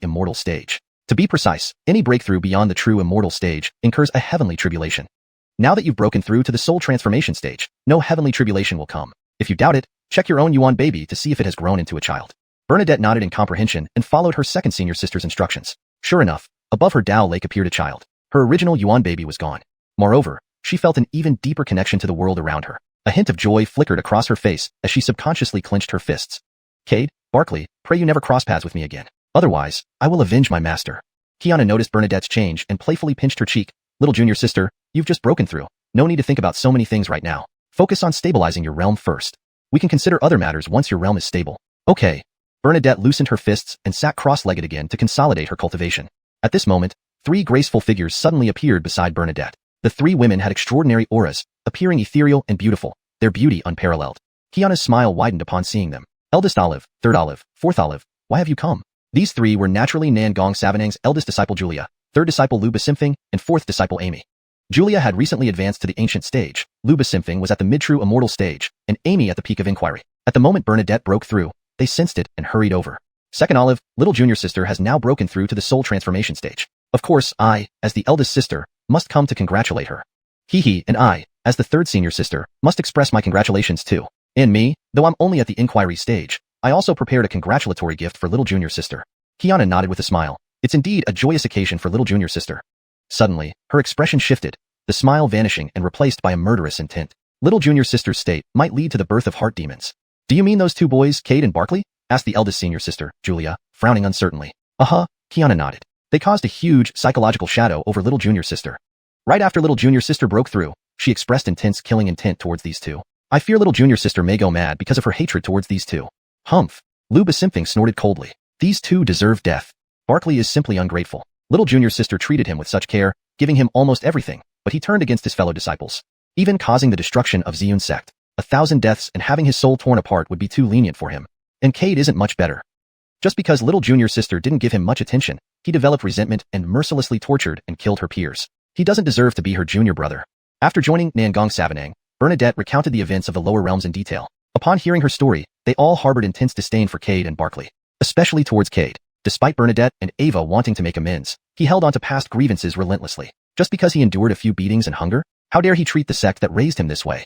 immortal stage. To be precise, any breakthrough beyond the true immortal stage incurs a heavenly tribulation. Now that you've broken through to the soul transformation stage, no heavenly tribulation will come. If you doubt it, check your own Yuan baby to see if it has grown into a child. Bernadette nodded in comprehension and followed her second senior sister's instructions. Sure enough, above her Dao lake appeared a child. Her original Yuan baby was gone. Moreover, she felt an even deeper connection to the world around her. A hint of joy flickered across her face as she subconsciously clenched her fists. Cade, Barkley, pray you never cross paths with me again. Otherwise, I will avenge my master. Xiuxian noticed Bernadette's change and playfully pinched her cheek. Little junior sister, you've just broken through. No need to think about so many things right now. Focus on stabilizing your realm first. We can consider other matters once your realm is stable. Okay. Bernadette loosened her fists and sat cross-legged again to consolidate her cultivation. At this moment, 3 graceful figures suddenly appeared beside Bernadette. The 3 women had extraordinary auras, appearing ethereal and beautiful, their beauty unparalleled. Xiuxian's smile widened upon seeing them. Eldest Olive, third Olive, fourth Olive, why have you come? These 3 were naturally Nan Gong Savanang's eldest disciple Julia, third disciple Lu Basimfeng, and fourth disciple Amy. Julia had recently advanced to the ancient stage, Lu Basimfeng was at the mid-true immortal stage, and Amy at the peak of inquiry. At the moment Bernadette broke through, they sensed it and hurried over. Second Olive, little junior sister has now broken through to the soul transformation stage. Of course, I, as the eldest sister, must come to congratulate her. And I, as the third senior sister, must express my congratulations too. And me, though I'm only at the inquiry stage, I also prepared a congratulatory gift for little junior sister. Xiuxian nodded with a smile. It's indeed a joyous occasion for little junior sister. Suddenly, her expression shifted, the smile vanishing and replaced by a murderous intent. Little junior sister's state might lead to the birth of heart demons. Do you mean those 2 boys, Cade and Barkley? Asked the eldest senior sister, Julia, frowning uncertainly. Xiuxian nodded. They caused a huge psychological shadow over little junior sister. Right after little junior sister broke through, she expressed intense killing intent towards these 2. I fear little junior sister may go mad because of her hatred towards these 2. Humph. Lu Basimfeng snorted coldly. These 2 deserve death. Barkley is simply ungrateful. Little junior sister treated him with such care, giving him almost everything, but he turned against his fellow disciples, even causing the destruction of Xiuxian sect. 1,000 deaths and having his soul torn apart would be too lenient for him. And Cade isn't much better. Just because little junior sister didn't give him much attention, he developed resentment and mercilessly tortured and killed her peers. He doesn't deserve to be her junior brother. After joining Nan Gong Savanang, Bernadette recounted the events of the lower realms in detail. Upon hearing her story, they all harbored intense disdain for Cade and Barkley, especially towards Cade. Despite Bernadette and Ava wanting to make amends, he held on to past grievances relentlessly. Just because he endured a few beatings and hunger? How dare he treat the sect that raised him this way?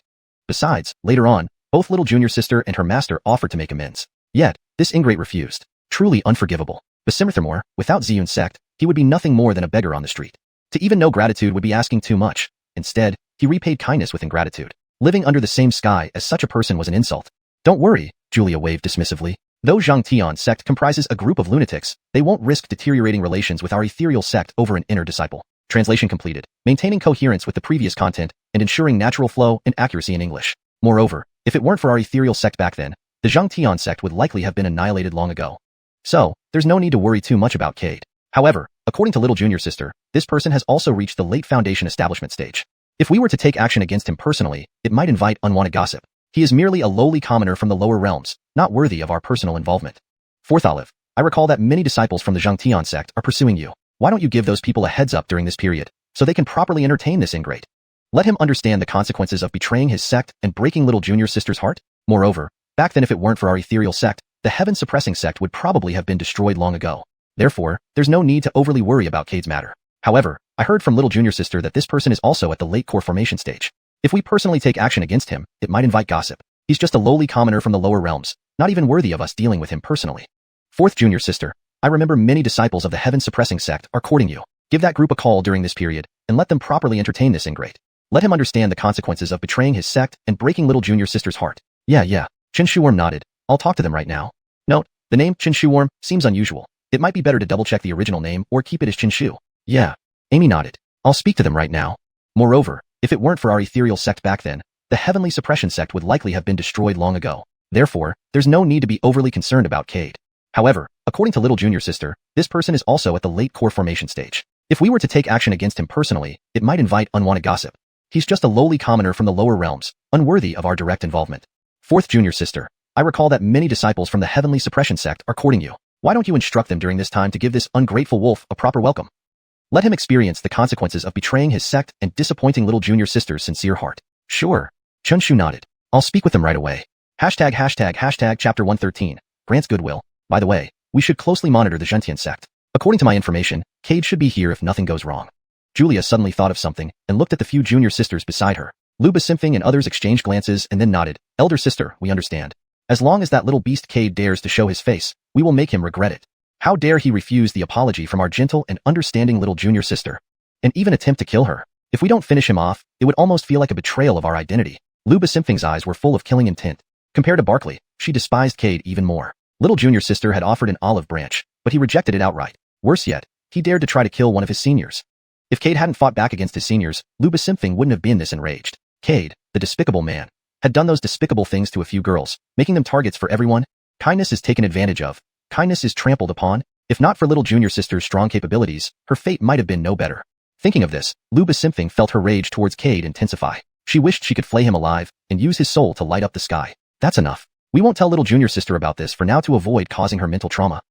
Besides, later on, both little junior sister and her master offered to make amends. Yet, this ingrate refused. Truly unforgivable. Furthermore, without Xiuxian sect, he would be nothing more than a beggar on the street. To even know gratitude would be asking too much. Instead, he repaid kindness with ingratitude. Living under the same sky as such a person was an insult. Don't worry, Julia waved dismissively. Though Xiuxian sect comprises a group of lunatics, they won't risk deteriorating relations with our ethereal sect over an inner disciple. Translation completed. Maintaining coherence with the previous content and ensuring natural flow and accuracy in English. Moreover, if it weren't for our ethereal sect back then, the Xiuxian sect would likely have been annihilated long ago. So, there's no need to worry too much about Cade. However, according to little junior sister, this person has also reached the late foundation establishment stage. If we were to take action against him personally, it might invite unwanted gossip. He is merely a lowly commoner from the lower realms, not worthy of our personal involvement. Fourth Olive, I recall that many disciples from the Xiuxian sect are pursuing you. Why don't you give those people a heads up during this period, so they can properly entertain this ingrate? Let him understand the consequences of betraying his sect and breaking little junior sister's heart? Moreover, back then if it weren't for our ethereal sect, the heaven-suppressing sect would probably have been destroyed long ago. Therefore, there's no need to overly worry about Cade's matter. However, I heard from little junior sister that this person is also at the late core formation stage. If we personally take action against him, it might invite gossip. He's just a lowly commoner from the lower realms, not even worthy of us dealing with him personally. Fourth junior sister, I remember many disciples of the heaven-suppressing sect are courting you. Give that group a call during this period, and let them properly entertain this ingrate. Let him understand the consequences of betraying his sect and breaking little junior sister's heart. Yeah. Xiuxian nodded. I'll talk to them right now. Note, the name Xiuxian seems unusual. It might be better to double-check the original name or keep it as Xiu. Yeah. Amy nodded. I'll speak to them right now. Moreover, if it weren't for our ethereal sect back then, the heavenly suppression sect would likely have been destroyed long ago. Therefore, there's no need to be overly concerned about Cade. However, according to little junior sister, this person is also at the late core formation stage. If we were to take action against him personally, it might invite unwanted gossip. He's just a lowly commoner from the lower realms, unworthy of our direct involvement. Fourth junior sister, I recall that many disciples from the heavenly suppression sect are courting you. Why don't you instruct them during this time to give this ungrateful wolf a proper welcome? Let him experience the consequences of betraying his sect and disappointing little junior sister's sincere heart. Sure. Xuanhuan nodded. I'll speak with them right away. Hashtag chapter 113. Grants goodwill. By the way, we should closely monitor the Xiuxian sect. According to my information, Cade should be here if nothing goes wrong. Julia suddenly thought of something and looked at the few junior sisters beside her. Luba Simpfing and others exchanged glances and then nodded. Elder sister, we understand. As long as that little beast Cade dares to show his face, we will make him regret it. How dare he refuse the apology from our gentle and understanding little junior sister, and even attempt to kill her. If we don't finish him off, it would almost feel like a betrayal of our identity. Luba Simpfing's eyes were full of killing intent. Compared to Barkley, she despised Cade even more. Little junior sister had offered an olive branch, but he rejected it outright. Worse yet, he dared to try to kill one of his seniors. If Cade hadn't fought back against his seniors, Luba Simpfing wouldn't have been this enraged. Cade, the despicable man, had done those despicable things to a few girls, making them targets for everyone. Kindness is taken advantage of. Kindness is trampled upon. If not for little junior sister's strong capabilities, her fate might have been no better. Thinking of this, Luba Simpfing felt her rage towards Cade intensify. She wished she could flay him alive and use his soul to light up the sky. That's enough. We won't tell little junior sister about this for now to avoid causing her mental trauma.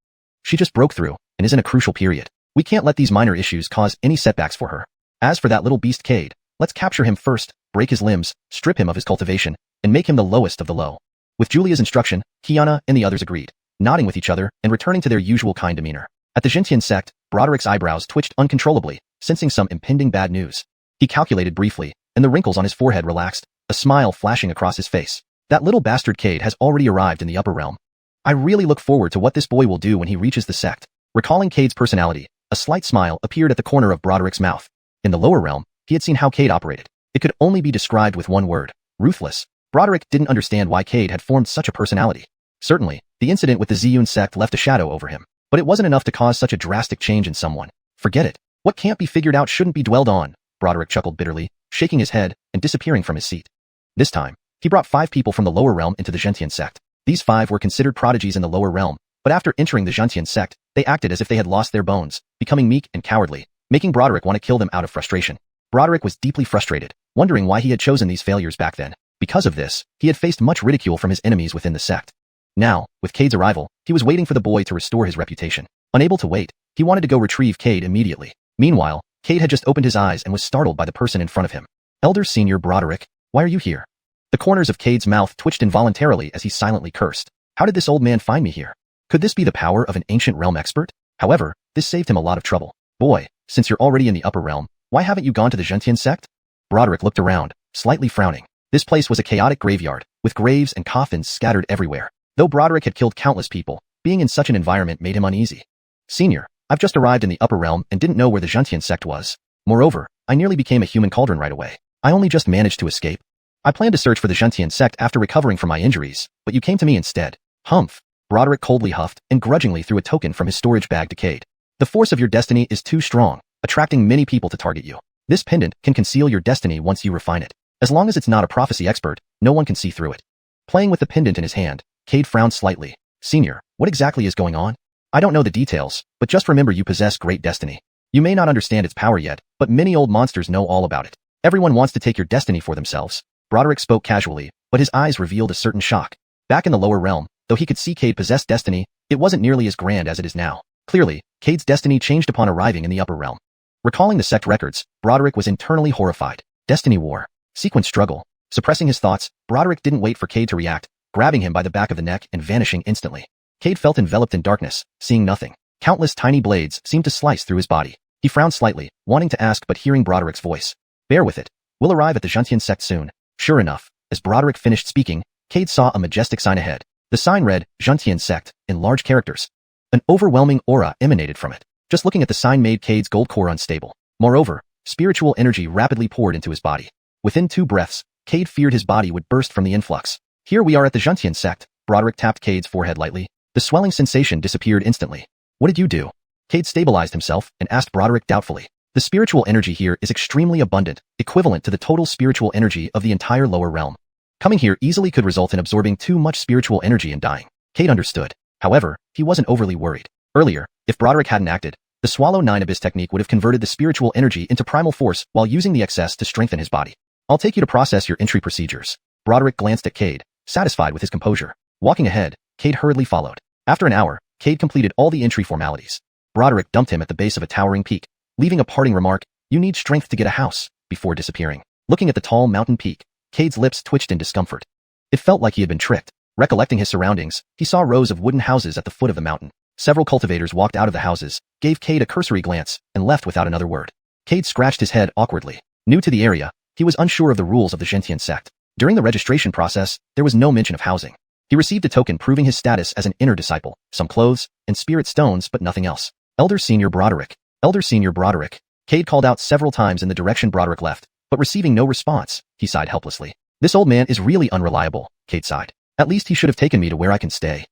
She just broke through and is in a crucial period. We can't let these minor issues cause any setbacks for her. As for that little beast Cade, let's capture him first, break his limbs, strip him of his cultivation, and make him the lowest of the low. With Julia's instruction, Xiuxian and the others agreed, nodding with each other and returning to their usual kind demeanor. At the xiuxian sect, Broderick's eyebrows twitched uncontrollably, sensing some impending bad news. He calculated briefly, and the wrinkles on his forehead relaxed, a smile flashing across his face. That little bastard Cade has already arrived in the upper realm. I really look forward to what this boy will do when he reaches the sect. Recalling Cade's personality, a slight smile appeared at the corner of Broderick's mouth. In the lower realm, he had seen how Cade operated. It could only be described with one word: ruthless. Broderick didn't understand why Cade had formed such a personality. Certainly, the incident with the Xiuxian sect left a shadow over him, but it wasn't enough to cause such a drastic change in someone. Forget it. What can't be figured out shouldn't be dwelled on, Broderick chuckled bitterly, shaking his head and disappearing from his seat. This time, he brought 5 people from the lower realm into the xiuxian sect. These 5 were considered prodigies in the lower realm, but after entering the xiuxian sect, they acted as if they had lost their bones, becoming meek and cowardly, making Broderick want to kill them out of frustration. Broderick was deeply frustrated, wondering why he had chosen these failures back then. Because of this, he had faced much ridicule from his enemies within the sect. Now, with Cade's arrival, he was waiting for the boy to restore his reputation. Unable to wait, he wanted to go retrieve Cade immediately. Meanwhile, Cade had just opened his eyes and was startled by the person in front of him. Elder Senior Broderick, why are you here? The corners of Cade's mouth twitched involuntarily as he silently cursed. How did this old man find me here? Could this be the power of an ancient realm expert? However, this saved him a lot of trouble. Boy, since you're already in the upper realm, why haven't you gone to the xiuxian sect? Broderick looked around, slightly frowning. This place was a chaotic graveyard, with graves and coffins scattered everywhere. Though Broderick had killed countless people, being in such an environment made him uneasy. Senior, I've just arrived in the upper realm and didn't know where the xiuxian sect was. Moreover, I nearly became a human cauldron right away. I only just managed to escape. I planned to search for the xiuxian sect after recovering from my injuries, but you came to me instead. Humph. Broderick coldly huffed and grudgingly threw a token from his storage bag to Cade. The force of your destiny is too strong, attracting many people to target you. This pendant can conceal your destiny once you refine it. As long as it's not a prophecy expert, no one can see through it. Playing with the pendant in his hand, Cade frowned slightly. Senior, what exactly is going on? I don't know the details, but just remember you possess great destiny. You may not understand its power yet, but many old monsters know all about it. Everyone wants to take your destiny for themselves. Broderick spoke casually, but his eyes revealed a certain shock. Back in the lower realm, though he could see Cade possess destiny, it wasn't nearly as grand as it is now. Clearly, Cade's destiny changed upon arriving in the upper realm. Recalling the sect records, Broderick was internally horrified. Destiny war. Sequence struggle. Suppressing his thoughts, Broderick didn't wait for Cade to react, grabbing him by the back of the neck and vanishing instantly. Cade felt enveloped in darkness, seeing nothing. Countless tiny blades seemed to slice through his body. He frowned slightly, wanting to ask but hearing Broderick's voice. Bear with it. We'll arrive at the xiuxian sect soon. Sure enough, as Broderick finished speaking, Cade saw a majestic sign ahead. The sign read, xiuxian sect, in large characters. An overwhelming aura emanated from it. Just looking at the sign made Cade's gold core unstable. Moreover, spiritual energy rapidly poured into his body. Within 2 breaths, Cade feared his body would burst from the influx. Here we are at the xiuxian sect. Broderick tapped Cade's forehead lightly. The swelling sensation disappeared instantly. What did you do? Cade stabilized himself and asked Broderick doubtfully. The spiritual energy here is extremely abundant, equivalent to the total spiritual energy of the entire lower realm. Coming here easily could result in absorbing too much spiritual energy and dying. Cade understood. However, he wasn't overly worried. Earlier, if Broderick hadn't acted, the Swallow 9 Abyss technique would have converted the spiritual energy into primal force while using the excess to strengthen his body. I'll take you to process your entry procedures. Broderick glanced at Cade, satisfied with his composure. Walking ahead, Cade hurriedly followed. After an hour, Cade completed all the entry formalities. Broderick dumped him at the base of a towering peak, leaving a parting remark, "You need strength to get a house," before disappearing. Looking at the tall mountain peak, Cade's lips twitched in discomfort. It felt like he had been tricked. Recollecting his surroundings, he saw rows of wooden houses at the foot of the mountain. Several cultivators walked out of the houses, gave Cade a cursory glance, and left without another word. Cade scratched his head awkwardly. New to the area, he was unsure of the rules of the Xiuxian sect. During the registration process, there was no mention of housing. He received a token proving his status as an inner disciple, some clothes, and spirit stones, but nothing else. Elder Senior Broderick. Elder Senior Broderick. Cade called out several times in the direction Broderick left, but receiving no response, he sighed helplessly. This old man is really unreliable, Cade sighed. At least he should have taken me to where I can stay.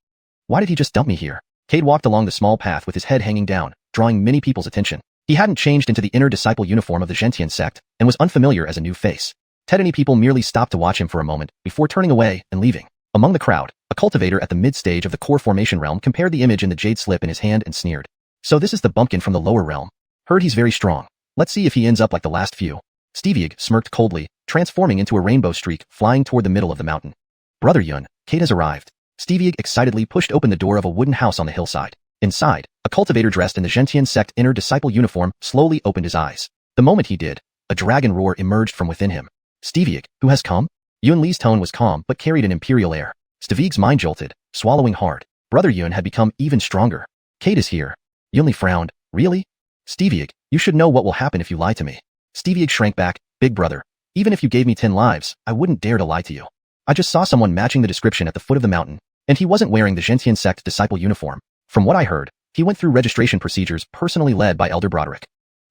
Why did he just dump me here? Cade walked along the small path with his head hanging down, drawing many people's attention. He hadn't changed into the inner disciple uniform of the Xiuxian sect, and was unfamiliar as a new face. Tedany people merely stopped to watch him for a moment, before turning away and leaving. Among the crowd, a cultivator at the mid-stage of the core formation realm compared the image in the jade slip in his hand and sneered. So this is the bumpkin from the lower realm. Heard he's very strong. Let's see if he ends up like the last few. Steviag smirked coldly, transforming into a rainbow streak, flying toward the middle of the mountain. Brother Yun, Cade has arrived. Steviag excitedly pushed open the door of a wooden house on the hillside. Inside, a cultivator dressed in the Xiuxian sect inner disciple uniform slowly opened his eyes. The moment he did, a dragon roar emerged from within him. Steviag, who has come? Yun Li's tone was calm but carried an imperial air. Steviag's mind jolted, swallowing hard. Brother Yun had become even stronger. Cade is here. Yun Li frowned. Really? Steviag, you should know what will happen if you lie to me. Steviag shrank back. Big brother, even if you gave me 10 lives, I wouldn't dare to lie to you. I just saw someone matching the description at the foot of the mountain, and he wasn't wearing the Xiuxian sect disciple uniform. From what I heard, he went through registration procedures personally led by Elder Broderick.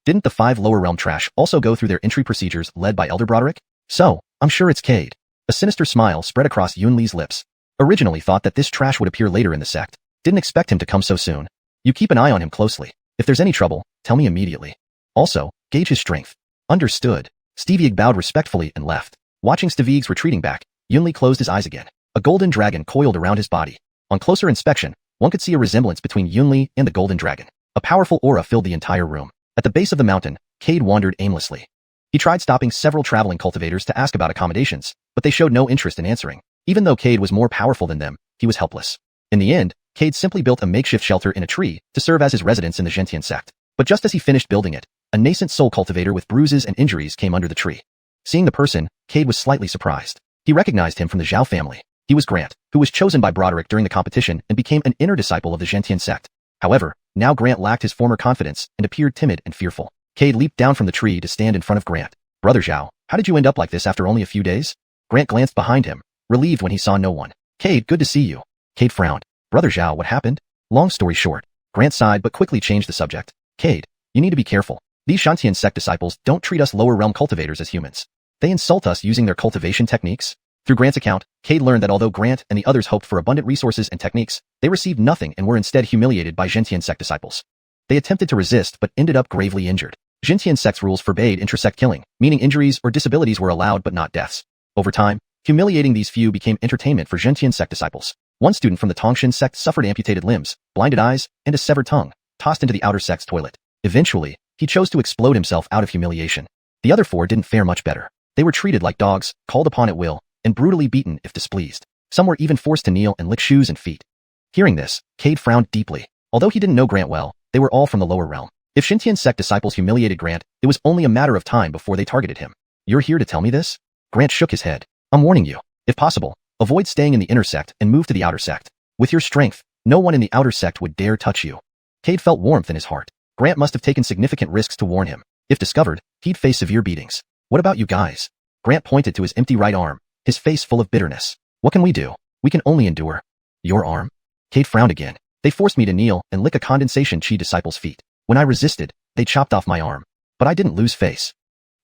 Didn't the 5 lower realm trash also go through their entry procedures led by Elder Broderick? So, I'm sure it's Cade. A sinister smile spread across Yun Li's lips. Originally thought that this trash would appear later in the sect. Didn't expect him to come so soon. You keep an eye on him closely. If there's any trouble, tell me immediately. Also, gauge his strength. Understood. Steviag bowed respectfully and left. Watching Steviag's retreating back, Yun Li closed his eyes again. A golden dragon coiled around his body. On closer inspection, one could see a resemblance between Yun Li and the golden dragon. A powerful aura filled the entire room. At the base of the mountain, Cade wandered aimlessly. He tried stopping several traveling cultivators to ask about accommodations, but they showed no interest in answering. Even though Cade was more powerful than them, he was helpless. In the end, Cade simply built a makeshift shelter in a tree to serve as his residence in the Xiuxian sect. But just as he finished building it, a nascent soul cultivator with bruises and injuries came under the tree. Seeing the person, Cade was slightly surprised. He recognized him from the Xiao family. He was Grant, who was chosen by Broderick during the competition and became an inner disciple of the Xiuxian sect. However, now Grant lacked his former confidence and appeared timid and fearful. Cade leaped down from the tree to stand in front of Grant. Brother Xiao, how did you end up like this after only a few days? Grant glanced behind him, relieved when he saw no one. Cade, good to see you. Cade frowned. Brother Xiao, what happened? Long story short. Grant sighed but quickly changed the subject. Cade, you need to be careful. These Xiuxian sect disciples don't treat us lower realm cultivators as humans. They insult us using their cultivation techniques. Through Grant's account, Cade learned that although Grant and the others hoped for abundant resources and techniques, they received nothing and were instead humiliated by Xiuxian sect disciples. They attempted to resist but ended up gravely injured. Xiuxian sect's rules forbade intrasect killing, meaning injuries or disabilities were allowed but not deaths. Over time, humiliating these few became entertainment for Xiuxian sect disciples. One student from the Tongshan sect suffered amputated limbs, blinded eyes, and a severed tongue, tossed into the outer sect's toilet. Eventually, he chose to explode himself out of humiliation. The other 4 didn't fare much better. They were treated like dogs, called upon at will, and brutally beaten if displeased. Some were even forced to kneel and lick shoes and feet. Hearing this, Cade frowned deeply. Although he didn't know Grant well, they were all from the lower realm. If Xiuxian sect disciples humiliated Grant, it was only a matter of time before they targeted him. You're here to tell me this? Grant shook his head. I'm warning you. If possible, avoid staying in the inner sect and move to the outer sect. With your strength, no one in the outer sect would dare touch you. Cade felt warmth in his heart. Grant must have taken significant risks to warn him. If discovered, he'd face severe beatings. What about you guys? Grant pointed to his empty right arm, his face full of bitterness. What can we do? We can only endure. Your arm? Cade frowned again. They forced me to kneel and lick a condensation chi disciple's feet. When I resisted, they chopped off my arm. But I didn't lose face.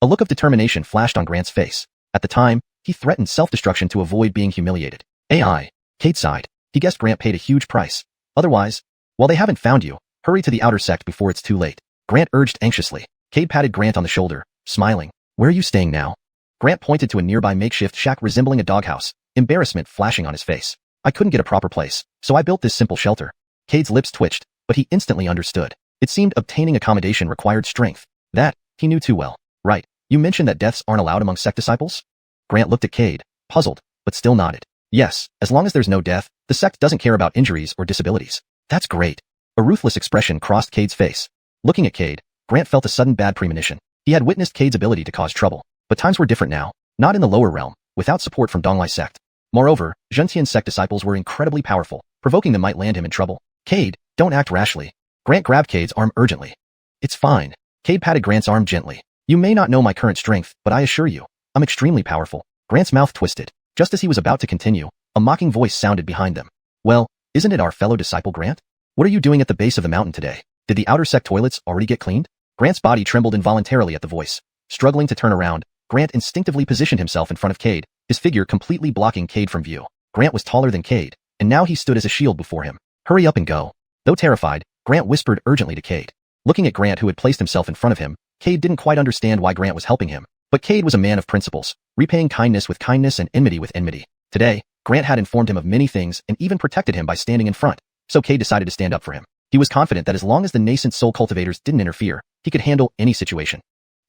A look of determination flashed on Grant's face. At the time, he threatened self-destruction to avoid being humiliated. AI. Cade sighed. He guessed Grant paid a huge price. Otherwise, while they haven't found you, hurry to the outer sect before it's too late. Grant urged anxiously. Cade patted Grant on the shoulder, smiling. Where are you staying now? Grant pointed to a nearby makeshift shack resembling a doghouse, embarrassment flashing on his face. I couldn't get a proper place, so I built this simple shelter. Cade's lips twitched, but he instantly understood. It seemed obtaining accommodation required strength. That, he knew too well. Right, you mentioned that deaths aren't allowed among sect disciples? Grant looked at Cade, puzzled, but still nodded. Yes, as long as there's no death, the sect doesn't care about injuries or disabilities. That's great. A ruthless expression crossed Cade's face. Looking at Cade, Grant felt a sudden bad premonition. He had witnessed Cade's ability to cause trouble, but times were different now, not in the lower realm, without support from Donglai sect. Moreover, Xiuxian sect disciples were incredibly powerful, provoking them might land him in trouble. Cade, Don't act rashly. Grant grabbed Cade's arm urgently. It's fine. Cade patted Grant's arm gently. You may not know my current strength, but I assure you, I'm extremely powerful. Grant's mouth twisted. Just as he was about to continue, a mocking voice sounded behind them. Well, isn't it our fellow disciple Grant? What are you doing at the base of the mountain today? Did the outer sect toilets already get cleaned? Grant's body trembled involuntarily at the voice. Struggling to turn around, Grant instinctively positioned himself in front of Cade, his figure completely blocking Cade from view. Grant was taller than Cade, and now he stood as a shield before him. Hurry up and go. Though terrified, Grant whispered urgently to Cade. Looking at Grant, who had placed himself in front of him, Cade didn't quite understand why Grant was helping him. But Cade was a man of principles, repaying kindness with kindness and enmity with enmity. Today, Grant had informed him of many things and even protected him by standing in front, so Cade decided to stand up for him. He was confident that as long as the nascent soul cultivators didn't interfere, he could handle any situation.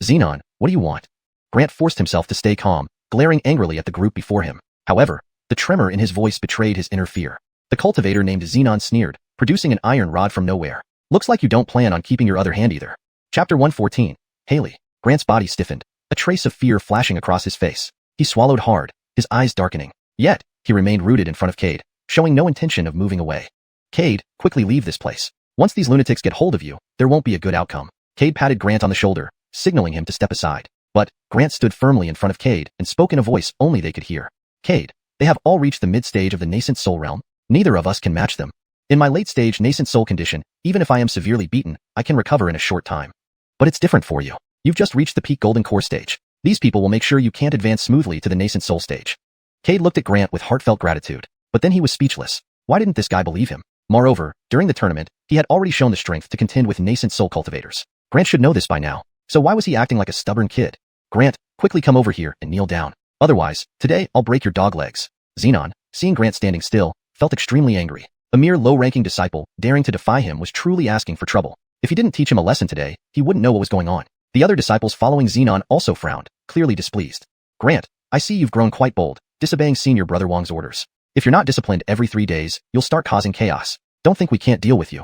Xenon, what do you want? Grant forced himself to stay calm, glaring angrily at the group before him. However, the tremor in his voice betrayed his inner fear. The cultivator named Xenon sneered, producing an iron rod from nowhere. Looks like you don't plan on keeping your other hand either. Chapter 114. Haley. Grant's body stiffened, a trace of fear flashing across his face. He swallowed hard, his eyes darkening. Yet, he remained rooted in front of Cade, showing no intention of moving away. Cade, quickly leave this place. Once these lunatics get hold of you, there won't be a good outcome. Cade patted Grant on the shoulder, signaling him to step aside. But, Grant stood firmly in front of Cade and spoke in a voice only they could hear. Cade, they have all reached the mid-stage of the nascent soul realm. Neither of us can match them. In my late-stage nascent soul condition, even if I am severely beaten, I can recover in a short time. But it's different for you. You've just reached the peak golden core stage. These people will make sure you can't advance smoothly to the nascent soul stage. Cade looked at Grant with heartfelt gratitude, but then he was speechless. Why didn't this guy believe him? Moreover, during the tournament, he had already shown the strength to contend with nascent soul cultivators. Grant should know this by now, so why was he acting like a stubborn kid? Grant, quickly come over here and kneel down. Otherwise, today I'll break your dog legs. Xenon, seeing Grant standing still, felt extremely angry. A mere low-ranking disciple, daring to defy him, was truly asking for trouble. If he didn't teach him a lesson today, he wouldn't know what was going on. The other disciples following Xenon also frowned, clearly displeased. Grant, I see you've grown quite bold, disobeying senior brother Wang's orders. If you're not disciplined every 3 days, you'll start causing chaos. Don't think we can't deal with you.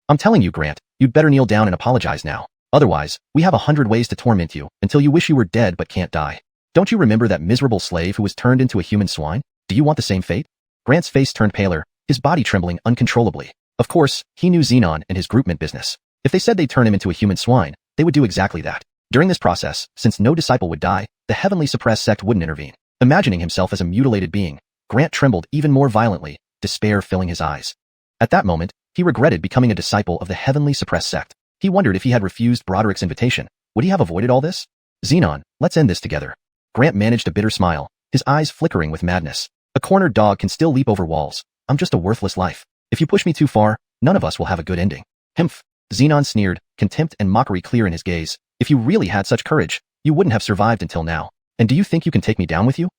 I'm telling you, Grant, you'd better kneel down and apologize now. Otherwise, we have 100 ways to torment you, until you wish you were dead but can't die. Don't you remember that miserable slave who was turned into a human swine? Do you want the same fate? Grant's face turned paler, his body trembling uncontrollably. Of course, he knew Xenon and his group meant business. If they said they'd turn him into a human swine, they would do exactly that. During this process, since no disciple would die, the heavenly suppressed sect wouldn't intervene. Imagining himself as a mutilated being, Grant trembled even more violently, despair filling his eyes. At that moment, he regretted becoming a disciple of the heavenly suppressed sect. He wondered if he had refused Broderick's invitation, would he have avoided all this? Xenon, let's end this together. Grant managed a bitter smile, his eyes flickering with madness. A cornered dog can still leap over walls. I'm just a worthless life. If you push me too far, none of us will have a good ending. Humph. Xenon sneered, contempt and mockery clear in his gaze. If you really had such courage, you wouldn't have survived until now. And do you think you can take me down with you?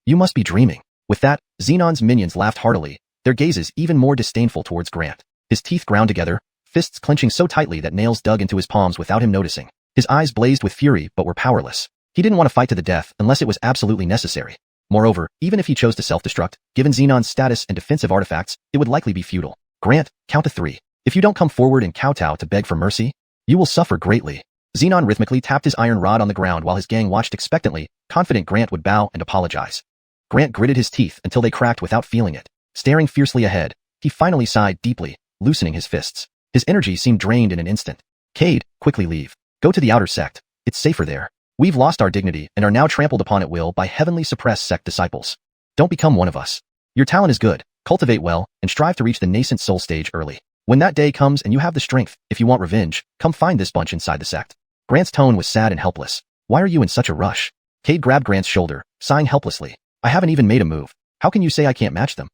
You must be dreaming. With that, Xenon's minions laughed heartily, their gazes even more disdainful towards Grant. His teeth ground together, fists clenching so tightly that nails dug into his palms without him noticing. His eyes blazed with fury but were powerless. He didn't want to fight to the death unless it was absolutely necessary. Moreover, even if he chose to self-destruct, given Xenon's status and defensive artifacts, it would likely be futile. Grant, count to 3. If you don't come forward and kowtow to beg for mercy, you will suffer greatly. Xenon rhythmically tapped his iron rod on the ground while his gang watched expectantly, confident Grant would bow and apologize. Grant gritted his teeth until they cracked without feeling it. Staring fiercely ahead, he finally sighed deeply, loosening his fists. His energy seemed drained in an instant. Cade, quickly leave. Go to the outer sect. It's safer there. We've lost our dignity and are now trampled upon at will by heavenly suppressed sect disciples. Don't become one of us. Your talent is good, cultivate well, and strive to reach the nascent soul stage early. When that day comes and you have the strength, if you want revenge, come find this bunch inside the sect. Grant's tone was sad and helpless. Why are you in such a rush? Cade grabbed Grant's shoulder, sighing helplessly. I haven't even made a move. How can you say I can't match them?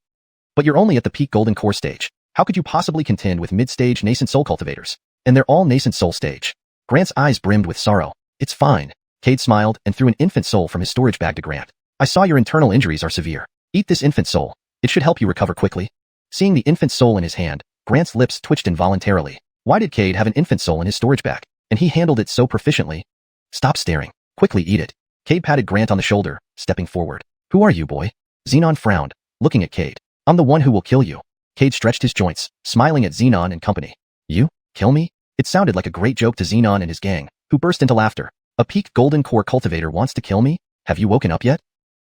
But you're only at the peak golden core stage. How could you possibly contend with mid-stage nascent soul cultivators? And they're all nascent soul stage. Grant's eyes brimmed with sorrow. It's fine. Cade smiled and threw an infant soul from his storage bag to Grant. I saw your internal injuries are severe. Eat this infant soul. It should help you recover quickly. Seeing the infant soul in his hand, Grant's lips twitched involuntarily. Why did Cade have an infant soul in his storage bag? And he handled it so proficiently. Stop staring. Quickly eat it. Cade patted Grant on the shoulder, stepping forward. Who are you, boy? Xenon frowned, looking at Cade. I'm the one who will kill you. Cade stretched his joints, smiling at Xenon and company. You? Kill me? It sounded like a great joke to Xenon and his gang, who burst into laughter. A peak golden core cultivator wants to kill me? Have you woken up yet?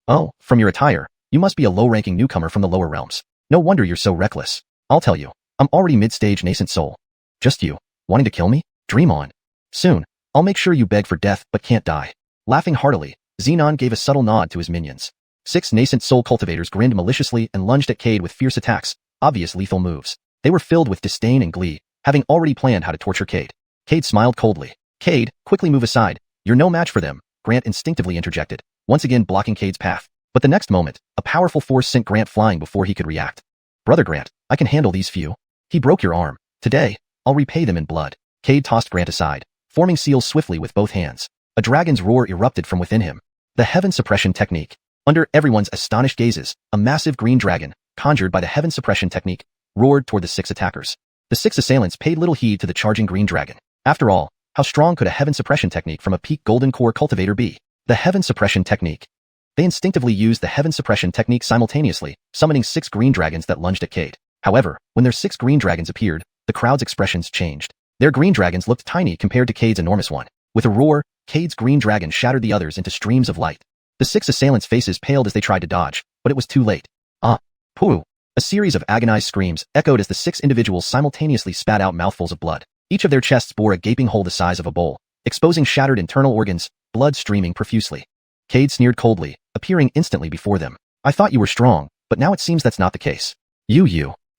Oh, from your attire, you must be a low-ranking newcomer from the lower realms. No wonder you're so reckless. I'll tell you, I'm already mid-stage nascent soul. Just you, wanting to kill me? Dream on. Soon, I'll make sure you beg for death but can't die. Laughing heartily, Xenon gave a subtle nod to his minions. 6 nascent soul cultivators grinned maliciously and lunged at Cade with fierce attacks, obvious lethal moves. They were filled with disdain and glee, having already planned how to torture Cade. Cade smiled coldly. Cade, quickly move aside. You're no match for them, Grant instinctively interjected, once again blocking Cade's path. But the next moment, a powerful force sent Grant flying before he could react. Brother Grant, I can handle these few. He broke your arm. Today, I'll repay them in blood. Cade tossed Grant aside, forming seals swiftly with both hands. A dragon's roar erupted from within him. The heaven suppression technique. Under everyone's astonished gazes, a massive green dragon, conjured by the heaven suppression technique, roared toward the 6 attackers. The 6 assailants paid little heed to the charging green dragon. After all, how strong could a heaven suppression technique from a peak golden core cultivator be? The heaven suppression technique. They instinctively used the heaven suppression technique simultaneously, summoning 6 green dragons that lunged at Cade. However, when their 6 green dragons appeared, the crowd's expressions changed. Their green dragons looked tiny compared to Cade's enormous one. With a roar, Cade's green dragon shattered the others into streams of light. The 6 assailants' faces paled as they tried to dodge, but it was too late. Ah! Pooh! A series of agonized screams echoed as the 6 individuals simultaneously spat out mouthfuls of blood. Each of their chests bore a gaping hole the size of a bowl, exposing shattered internal organs, blood streaming profusely. Cade sneered coldly, appearing instantly before them. I thought you were strong, but now it seems that's not the case. You.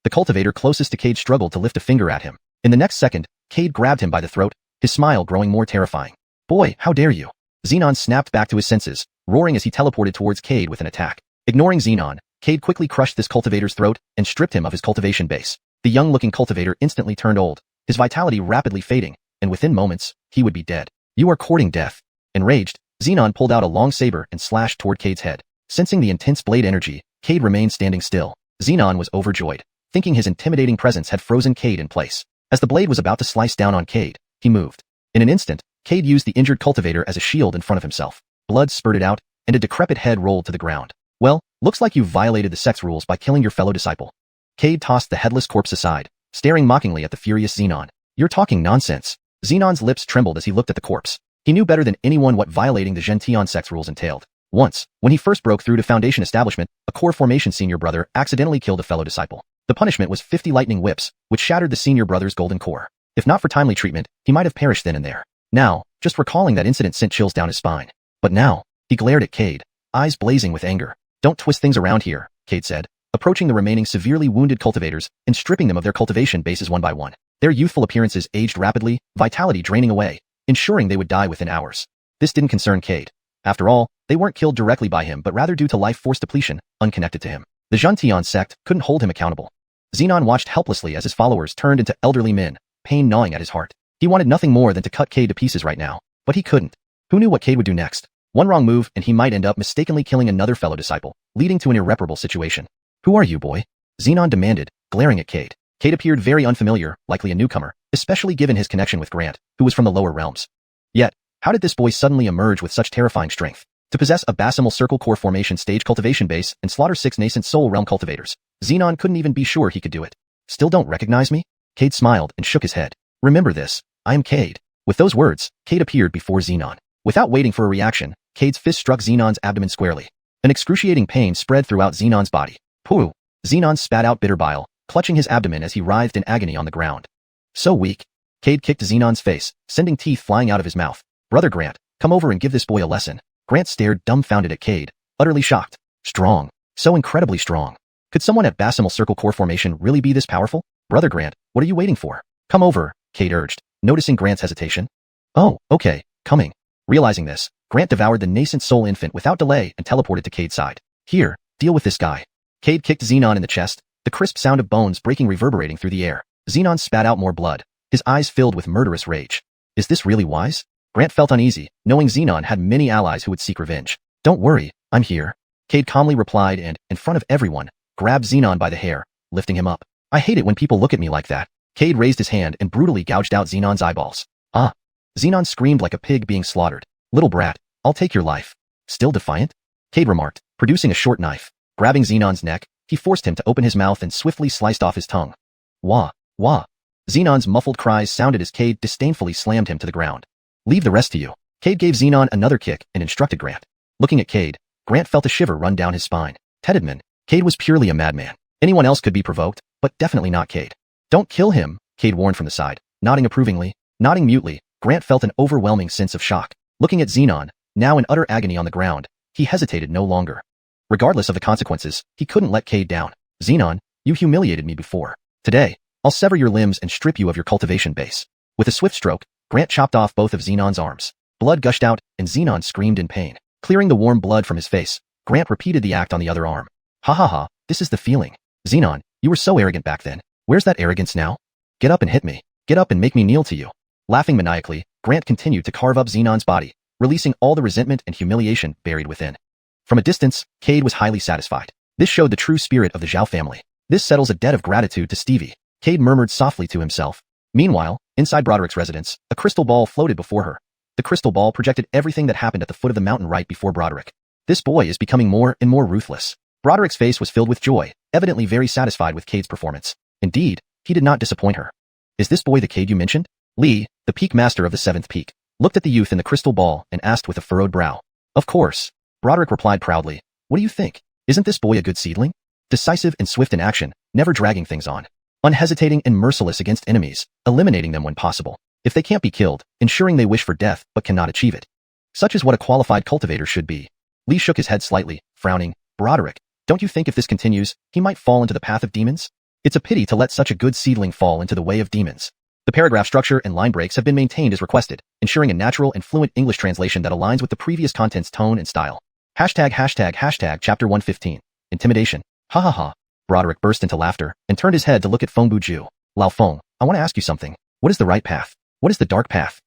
The cultivator closest to Cade struggled to lift a finger at him. In the next second, Cade grabbed him by the throat, his smile growing more terrifying. Boy, how dare you! Xenon snapped back to his senses, roaring as he teleported towards Cade with an attack. Ignoring Xenon, Cade quickly crushed this cultivator's throat and stripped him of his cultivation base. The young-looking cultivator instantly turned old, his vitality rapidly fading, and within moments, he would be dead. You are courting death. Enraged, Xenon pulled out a long saber and slashed toward Cade's head. Sensing the intense blade energy, Cade remained standing still. Xenon was overjoyed, thinking his intimidating presence had frozen Cade in place. As the blade was about to slice down on Cade, he moved. In an instant, Cade used the injured cultivator as a shield in front of himself. Blood spurted out, and a decrepit head rolled to the ground. Well, looks like you violated the sect's rules by killing your fellow disciple. Cade tossed the headless corpse aside, staring mockingly at the furious Xenon. You're talking nonsense. Xenon's lips trembled as he looked at the corpse. He knew better than anyone what violating the xiuxian sect's rules entailed. Once, when he first broke through to Foundation Establishment, a core formation senior brother accidentally killed a fellow disciple. The punishment was 50 lightning whips, which shattered the senior brother's golden core. If not for timely treatment, he might have perished then and there. Now, just recalling that incident sent chills down his spine. But now, he glared at Cade, eyes blazing with anger. Don't twist things around here, Cade said, approaching the remaining severely wounded cultivators and stripping them of their cultivation bases one by one. Their youthful appearances aged rapidly, vitality draining away, ensuring they would die within hours. This didn't concern Cade. After all, they weren't killed directly by him but rather due to life force depletion, unconnected to him. The xiuxian sect couldn't hold him accountable. Xenon watched helplessly as his followers turned into elderly men, pain gnawing at his heart. He wanted nothing more than to cut Cade to pieces right now, but he couldn't. Who knew what Cade would do next? One wrong move and he might end up mistakenly killing another fellow disciple, leading to an irreparable situation. Who are you, boy? Xenon demanded, glaring at Cade. Cade appeared very unfamiliar, likely a newcomer, especially given his connection with Grant, who was from the lower realms. Yet, how did this boy suddenly emerge with such terrifying strength? To possess a basimal circle core formation stage cultivation base and slaughter 6 nascent soul realm cultivators, Xenon couldn't even be sure he could do it. Still don't recognize me? Cade smiled and shook his head. Remember this, I am Cade. With those words, Cade appeared before Xenon. Without waiting for a reaction, Cade's fist struck Xenon's abdomen squarely. An excruciating pain spread throughout Xenon's body. Pooh! Xenon spat out bitter bile, clutching his abdomen as he writhed in agony on the ground. So weak. Cade kicked Xenon's face, sending teeth flying out of his mouth. Brother Grant, come over and give this boy a lesson. Grant stared dumbfounded at Cade, utterly shocked. Strong. So incredibly strong. Could someone at basimal circle core formation really be this powerful? Brother Grant, what are you waiting for? Come over, Cade urged, noticing Grant's hesitation. Oh, okay, coming. Realizing this, Grant devoured the nascent soul infant without delay and teleported to Cade's side. Here, deal with this guy. Cade kicked Xenon in the chest, the crisp sound of bones breaking reverberating through the air. Xenon spat out more blood, his eyes filled with murderous rage. Is this really wise? Grant felt uneasy, knowing Xenon had many allies who would seek revenge. Don't worry, I'm here. Cade calmly replied and, in front of everyone, grabbed Xenon by the hair, lifting him up. I hate it when people look at me like that. Cade raised his hand and brutally gouged out Xenon's eyeballs. Ah! Xenon screamed like a pig being slaughtered. Little brat, I'll take your life. Still defiant? Cade remarked, producing a short knife. Grabbing Xenon's neck, he forced him to open his mouth and swiftly sliced off his tongue. Wah! Wah! Xenon's muffled cries sounded as Cade disdainfully slammed him to the ground. Leave the rest to you. Cade gave Xenon another kick and instructed Grant. Looking at Cade, Grant felt a shiver run down his spine. Tedidman, Cade was purely a madman. Anyone else could be provoked, but definitely not Cade. Don't kill him, Cade warned from the side, nodding approvingly. Nodding mutely, Grant felt an overwhelming sense of shock. Looking at Xenon, now in utter agony on the ground, he hesitated no longer. Regardless of the consequences, he couldn't let Cade down. Xenon, you humiliated me before. Today, I'll sever your limbs and strip you of your cultivation base. With a swift stroke, Grant chopped off both of Xenon's arms. Blood gushed out, and Xenon screamed in pain. Clearing the warm blood from his face, Grant repeated the act on the other arm. Ha ha ha, this is the feeling. Xenon, you were so arrogant back then. Where's that arrogance now? Get up and hit me. Get up and make me kneel to you. Laughing maniacally, Grant continued to carve up Xenon's body, releasing all the resentment and humiliation buried within. From a distance, Cade was highly satisfied. This showed the true spirit of the Xiao family. This settles a debt of gratitude to Stevie, Cade murmured softly to himself. Meanwhile, inside Broderick's residence, a crystal ball floated before her. The crystal ball projected everything that happened at the foot of the mountain right before Broderick. This boy is becoming more and more ruthless. Broderick's face was filled with joy, evidently very satisfied with Cade's performance. Indeed, he did not disappoint her. Is this boy the Cade you mentioned? Lee, the peak master of the 7th peak, looked at the youth in the crystal ball and asked with a furrowed brow. Of course. Broderick replied proudly. What do you think? Isn't this boy a good seedling? Decisive and swift in action, never dragging things on. Unhesitating and merciless against enemies, eliminating them when possible. If they can't be killed, ensuring they wish for death but cannot achieve it. Such is what a qualified cultivator should be. Lee shook his head slightly, frowning. Broderick, don't you think if this continues, he might fall into the path of demons? It's a pity to let such a good seedling fall into the way of demons. The paragraph structure and line breaks have been maintained as requested, ensuring a natural and fluent English translation that aligns with the previous content's tone and style. ##### Chapter 115. Intimidation. Ha ha ha. Broderick burst into laughter and turned his head to look at Feng Buju. Lao Feng, I want to ask you something. What is the right path? What is the dark path?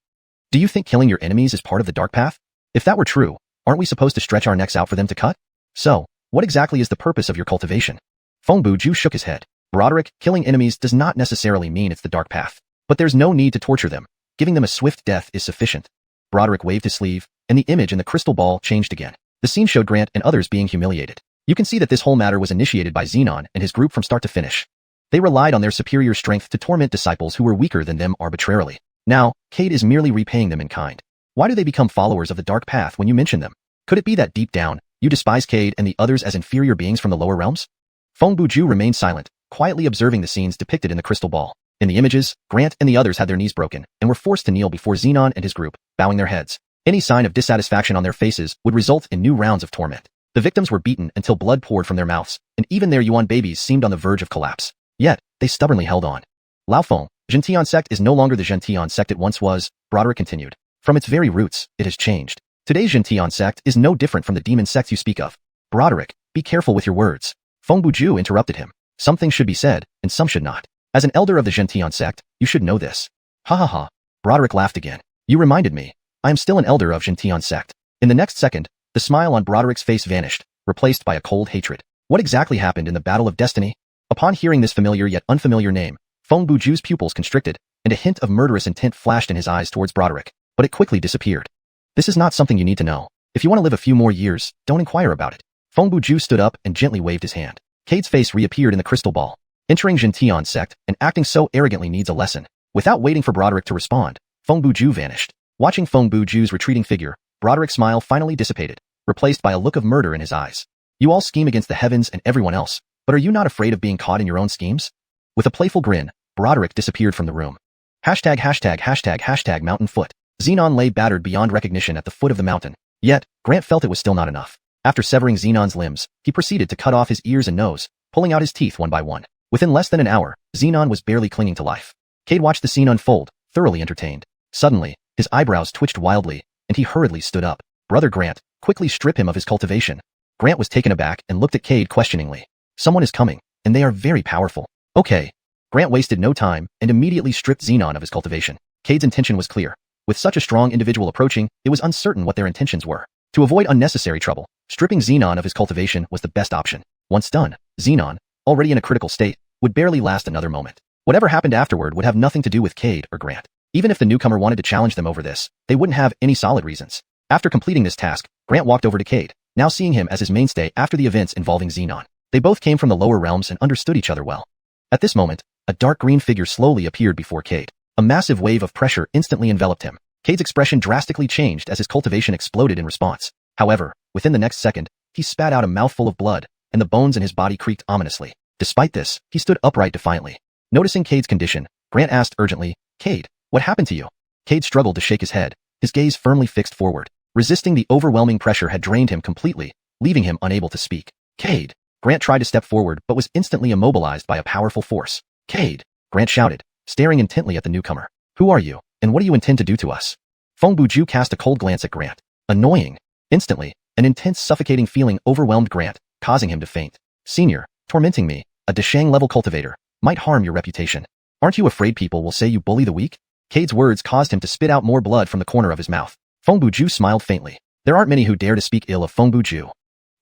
Do you think killing your enemies is part of the dark path? If that were true, aren't we supposed to stretch our necks out for them to cut? So, what exactly is the purpose of your cultivation? Feng Buju shook his head. Broderick, killing enemies does not necessarily mean it's the dark path. But there's no need to torture them. Giving them a swift death is sufficient. Broderick waved his sleeve, and the image in the crystal ball changed again. The scene showed Grant and others being humiliated. You can see that this whole matter was initiated by Xenon and his group from start to finish. They relied on their superior strength to torment disciples who were weaker than them arbitrarily. Now, Cade is merely repaying them in kind. Why do they become followers of the dark path when you mention them? Could it be that deep down, you despise Cade and the others as inferior beings from the lower realms? Feng Buju remained silent, quietly observing the scenes depicted in the crystal ball. In the images, Grant and the others had their knees broken and were forced to kneel before Xenon and his group, bowing their heads. Any sign of dissatisfaction on their faces would result in new rounds of torment. The victims were beaten until blood poured from their mouths, and even their Yuan babies seemed on the verge of collapse. Yet, they stubbornly held on. Lao Feng, Xiuxian sect is no longer the Xiuxian sect it once was, Broderick continued. From its very roots, it has changed. Today's Xiuxian sect is no different from the demon sects you speak of. Broderick, be careful with your words. Feng Buju interrupted him. Some things should be said, and some should not. As an elder of the Xiuxian sect, you should know this. Ha ha ha. Broderick laughed again. You reminded me. I am still an elder of Xiuxian sect. In the next second, the smile on Broderick's face vanished, replaced by a cold hatred. What exactly happened in the Battle of Destiny? Upon hearing this familiar yet unfamiliar name, Feng Buju's pupils constricted, and a hint of murderous intent flashed in his eyes towards Broderick, but it quickly disappeared. This is not something you need to know. If you want to live a few more years, don't inquire about it. Feng Buju stood up and gently waved his hand. Cade's face reappeared in the crystal ball. Entering Xiuxian sect and acting so arrogantly needs a lesson. Without waiting for Broderick to respond, Feng Buju vanished. Watching Feng Buju's retreating figure, Broderick's smile finally dissipated, replaced by a look of murder in his eyes. You all scheme against the heavens and everyone else, but are you not afraid of being caught in your own schemes? With a playful grin, Broderick disappeared from the room. ##### mountain foot. Xenon lay battered beyond recognition at the foot of the mountain. Yet, Grant felt it was still not enough. After severing Xenon's limbs, he proceeded to cut off his ears and nose, pulling out his teeth one by one. Within less than an hour, Xenon was barely clinging to life. Cade watched the scene unfold, thoroughly entertained. Suddenly, his eyebrows twitched wildly, and he hurriedly stood up. Brother Grant, quickly strip him of his cultivation. Grant was taken aback and looked at Cade questioningly. Someone is coming, and they are very powerful. Okay. Grant wasted no time and immediately stripped Xenon of his cultivation. Cade's intention was clear. With such a strong individual approaching, it was uncertain what their intentions were. To avoid unnecessary trouble, stripping Xenon of his cultivation was the best option. Once done, Xenon, already in a critical state, would barely last another moment. Whatever happened afterward would have nothing to do with Cade or Grant. Even if the newcomer wanted to challenge them over this, they wouldn't have any solid reasons. After completing this task, Grant walked over to Cade, now seeing him as his mainstay after the events involving Xenon. They both came from the lower realms and understood each other well. At this moment, a dark green figure slowly appeared before Cade. A massive wave of pressure instantly enveloped him. Cade's expression drastically changed as his cultivation exploded in response. However, within the next second, he spat out a mouthful of blood, and the bones in his body creaked ominously. Despite this, he stood upright defiantly. Noticing Cade's condition, Grant asked urgently, Cade, what happened to you? Cade struggled to shake his head, his gaze firmly fixed forward. Resisting the overwhelming pressure had drained him completely, leaving him unable to speak. Cade! Grant tried to step forward but was instantly immobilized by a powerful force. Cade! Grant shouted, staring intently at the newcomer. Who are you, and what do you intend to do to us? Feng Buju cast a cold glance at Grant. Annoying. Instantly, an intense suffocating feeling overwhelmed Grant, causing him to faint. Senior, tormenting me, a Deshang-level cultivator, might harm your reputation. Aren't you afraid people will say you bully the weak? Cade's words caused him to spit out more blood from the corner of his mouth. Feng Buju smiled faintly. There aren't many who dare to speak ill of Feng Buju.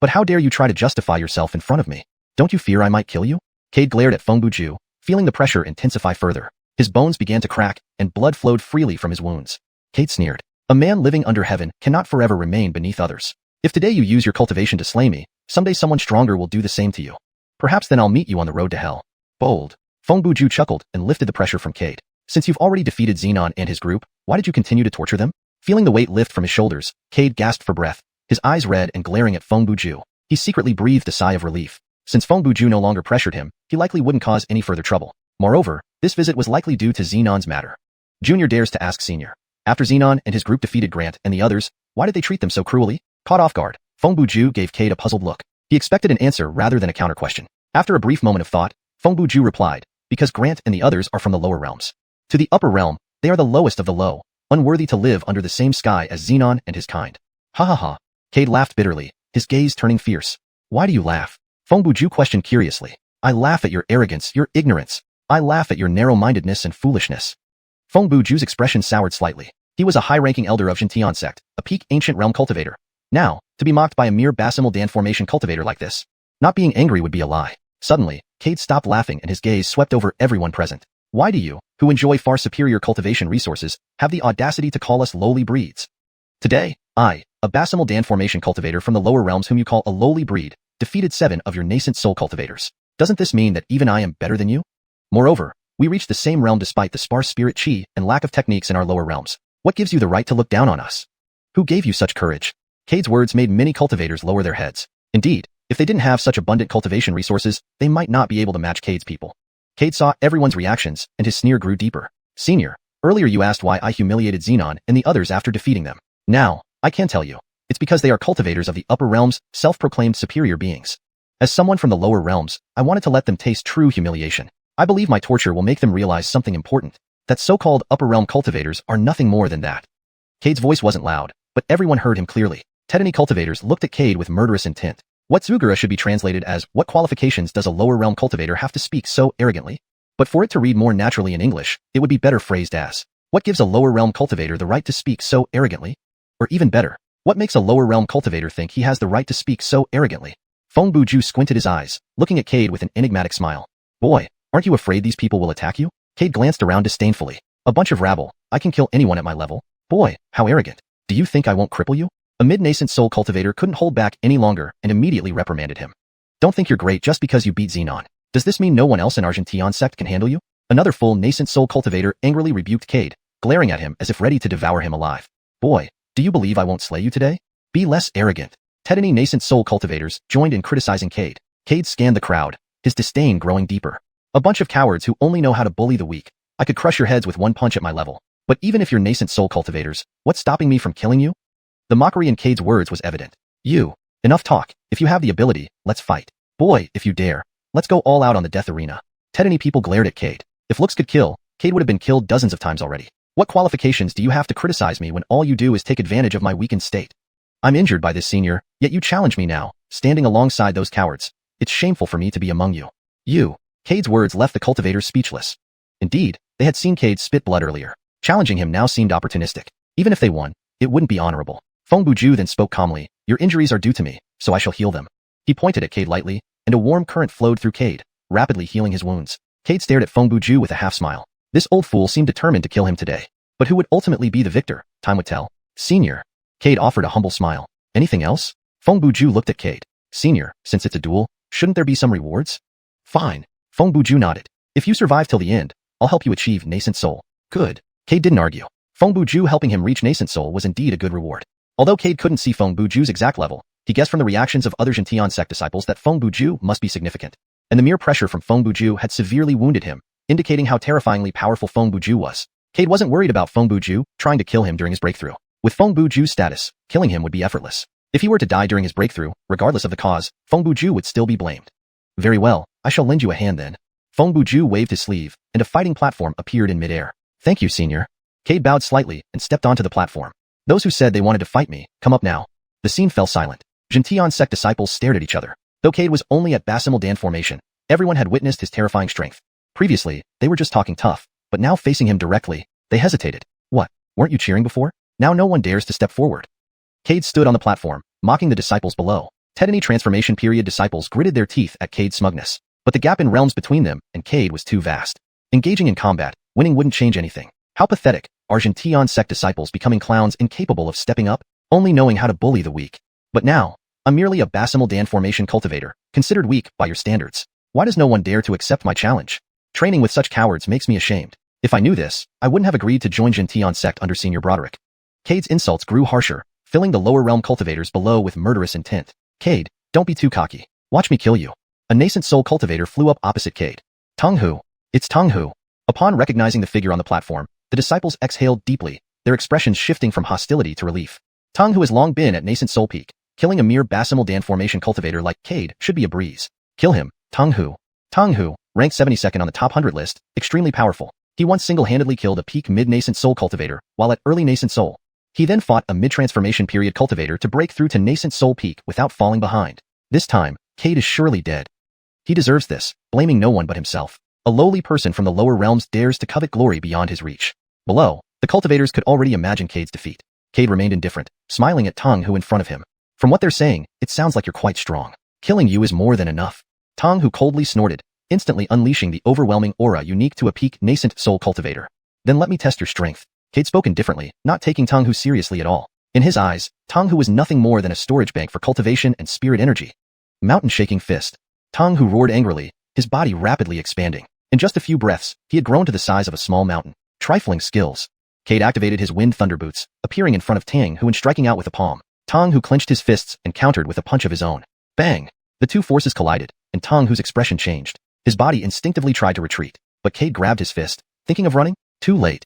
But how dare you try to justify yourself in front of me? Don't you fear I might kill you? Cade glared at Feng Buju, feeling the pressure intensify further. His bones began to crack, and blood flowed freely from his wounds. Cade sneered. A man living under heaven cannot forever remain beneath others. If today you use your cultivation to slay me, someday someone stronger will do the same to you. Perhaps then I'll meet you on the road to hell. Bold. Feng Buju chuckled and lifted the pressure from Cade. Since you've already defeated Xiuxian and his group, why did you continue to torture them? Feeling the weight lift from his shoulders, Cade gasped for breath, his eyes red and glaring at Feng Buju. He secretly breathed a sigh of relief. Since Feng Buju no longer pressured him, he likely wouldn't cause any further trouble. Moreover, this visit was likely due to Xiuxian's matter. Junior dares to ask Senior. After Xiuxian and his group defeated Grant and the others, why did they treat them so cruelly? Caught off guard, Feng Buju gave Cade a puzzled look. He expected an answer rather than a counter-question. After a brief moment of thought, Feng Buju replied, because Grant and the others are from the lower realms. To the upper realm, they are the lowest of the low, unworthy to live under the same sky as Xiuxian and his kind. Ha ha ha. Cade laughed bitterly, his gaze turning fierce. Why do you laugh? Feng Buju questioned curiously. I laugh at your arrogance, your ignorance. I laugh at your narrow-mindedness and foolishness. Feng Buju's expression soured slightly. He was a high-ranking elder of Xiuxian sect, a peak ancient realm cultivator. Now, to be mocked by a mere basimal Dan formation cultivator like this. Not being angry would be a lie. Suddenly, Cade stopped laughing and his gaze swept over everyone present. Why do you, who enjoy far superior cultivation resources, have the audacity to call us lowly breeds? Today, I, a basimal Dan formation cultivator from the lower realms whom you call a lowly breed, defeated 7 of your nascent soul cultivators. Doesn't this mean that even I am better than you? Moreover, we reached the same realm despite the sparse spirit chi and lack of techniques in our lower realms. What gives you the right to look down on us? Who gave you such courage? Cade's words made many cultivators lower their heads. Indeed, if they didn't have such abundant cultivation resources, they might not be able to match Cade's people. Cade saw everyone's reactions, and his sneer grew deeper. Senior, earlier you asked why I humiliated Xiuxian and the others after defeating them. Now, I can tell you. It's because they are cultivators of the upper realms, self-proclaimed superior beings. As someone from the lower realms, I wanted to let them taste true humiliation. I believe my torture will make them realize something important, that so-called upper realm cultivators are nothing more than that. Cade's voice wasn't loud, but everyone heard him clearly. Tetany cultivators looked at Cade with murderous intent. What Zugura should be translated as, what qualifications does a lower realm cultivator have to speak so arrogantly? But for it to read more naturally in English, it would be better phrased as, what gives a lower realm cultivator the right to speak so arrogantly? Or even better, what makes a lower realm cultivator think he has the right to speak so arrogantly? Feng Buju squinted his eyes, looking at Cade with an enigmatic smile. Boy, aren't you afraid these people will attack you? Cade glanced around disdainfully. A bunch of rabble, I can kill anyone at my level. Boy, how arrogant. Do you think I won't cripple you? A mid-nascent soul cultivator couldn't hold back any longer and immediately reprimanded him. Don't think you're great just because you beat Xiuxian. Does this mean no one else in our Xiuxian sect can handle you? Another full nascent soul cultivator angrily rebuked Cade, glaring at him as if ready to devour him alive. Boy, do you believe I won't slay you today? Be less arrogant. Tetany nascent soul cultivators joined in criticizing Cade. Cade scanned the crowd, his disdain growing deeper. A bunch of cowards who only know how to bully the weak. I could crush your heads with one punch at my level. But even if you're nascent soul cultivators, what's stopping me from killing you? The mockery in Cade's words was evident. You. Enough talk. If you have the ability, let's fight. Boy, if you dare. Let's go all out on the death arena. Tetany people glared at Cade. If looks could kill, Cade would have been killed dozens of times already. What qualifications do you have to criticize me when all you do is take advantage of my weakened state? I'm injured by this, senior, yet you challenge me now, standing alongside those cowards. It's shameful for me to be among you. You. Cade's words left the cultivators speechless. Indeed, they had seen Cade spit blood earlier. Challenging him now seemed opportunistic. Even if they won, it wouldn't be honorable. Feng Buju then spoke calmly. Your injuries are due to me, so I shall heal them. He pointed at Cade lightly, and a warm current flowed through Cade, rapidly healing his wounds. Cade stared at Feng Buju with a half-smile. This old fool seemed determined to kill him today. But who would ultimately be the victor? Time would tell. Senior. Cade offered a humble smile. Anything else? Feng Buju looked at Cade. Senior, since it's a duel, shouldn't there be some rewards? Fine. Feng Buju nodded. If you survive till the end, I'll help you achieve nascent soul. Good. Cade didn't argue. Feng Buju helping him reach nascent soul was indeed a good reward. Although Cade couldn't see Feng Buju's exact level, he guessed from the reactions of other Xiuxian sect disciples that Feng Buju must be significant. And the mere pressure from Feng Buju had severely wounded him, indicating how terrifyingly powerful Feng Buju was. Cade wasn't worried about Feng Buju trying to kill him during his breakthrough. With Feng Buju's status, killing him would be effortless. If he were to die during his breakthrough, regardless of the cause, Feng Buju would still be blamed. Very well, I shall lend you a hand then. Feng Buju waved his sleeve, and a fighting platform appeared in midair. Thank you, senior. Cade bowed slightly and stepped onto the platform. Those who said they wanted to fight me, come up now. The scene fell silent. Xiuxian sect disciples stared at each other. Though Cade was only at basimal Dan formation, everyone had witnessed his terrifying strength. Previously, they were just talking tough, but now facing him directly, they hesitated. What, weren't you cheering before? Now no one dares to step forward. Cade stood on the platform, mocking the disciples below. Tedany transformation period disciples gritted their teeth at Cade's smugness. But the gap in realms between them and Cade was too vast. Engaging in combat, winning wouldn't change anything. How pathetic, are Xiuxian sect disciples becoming clowns incapable of stepping up, only knowing how to bully the weak. But now, I'm merely a basimal Dan formation cultivator, considered weak by your standards. Why does no one dare to accept my challenge? Training with such cowards makes me ashamed. If I knew this, I wouldn't have agreed to join Xiuxian sect under Senior Broderick. Cade's insults grew harsher, filling the lower realm cultivators below with murderous intent. Cade, don't be too cocky. Watch me kill you. A nascent soul cultivator flew up opposite Cade. Tonghu. It's Tonghu. Upon recognizing the figure on the platform, the disciples exhaled deeply, their expressions shifting from hostility to relief. Tonghu has long been at nascent soul peak. Killing a mere basimal Dan formation cultivator like Cade should be a breeze. Kill him, Tonghu. Tonghu, ranked 72nd on the top 100 list, extremely powerful. He once single-handedly killed a peak mid-nascent soul cultivator, while at early nascent soul. He then fought a mid-transformation period cultivator to break through to nascent soul peak without falling behind. This time, Cade is surely dead. He deserves this, blaming no one but himself. A lowly person from the lower realms dares to covet glory beyond his reach. Below, the cultivators could already imagine Cade's defeat. Cade remained indifferent, smiling at Tonghu in front of him. From what they're saying, it sounds like you're quite strong. Killing you is more than enough. Tonghu coldly snorted, instantly unleashing the overwhelming aura unique to a peak nascent soul cultivator. Then let me test your strength. Cade spoke indifferently, not taking Tonghu seriously at all. In his eyes, Tonghu was nothing more than a storage bank for cultivation and spirit energy. Mountain-shaking fist. Tonghu roared angrily, his body rapidly expanding. In just a few breaths, he had grown to the size of a small mountain. Trifling skills. Cade activated his wind thunder boots, appearing in front of Tonghu and striking out with a palm. Tonghu clenched his fists and countered with a punch of his own. Bang! The two forces collided, and Tonghu's expression changed. His body instinctively tried to retreat, but Cade grabbed his fist. Thinking of running? Too late.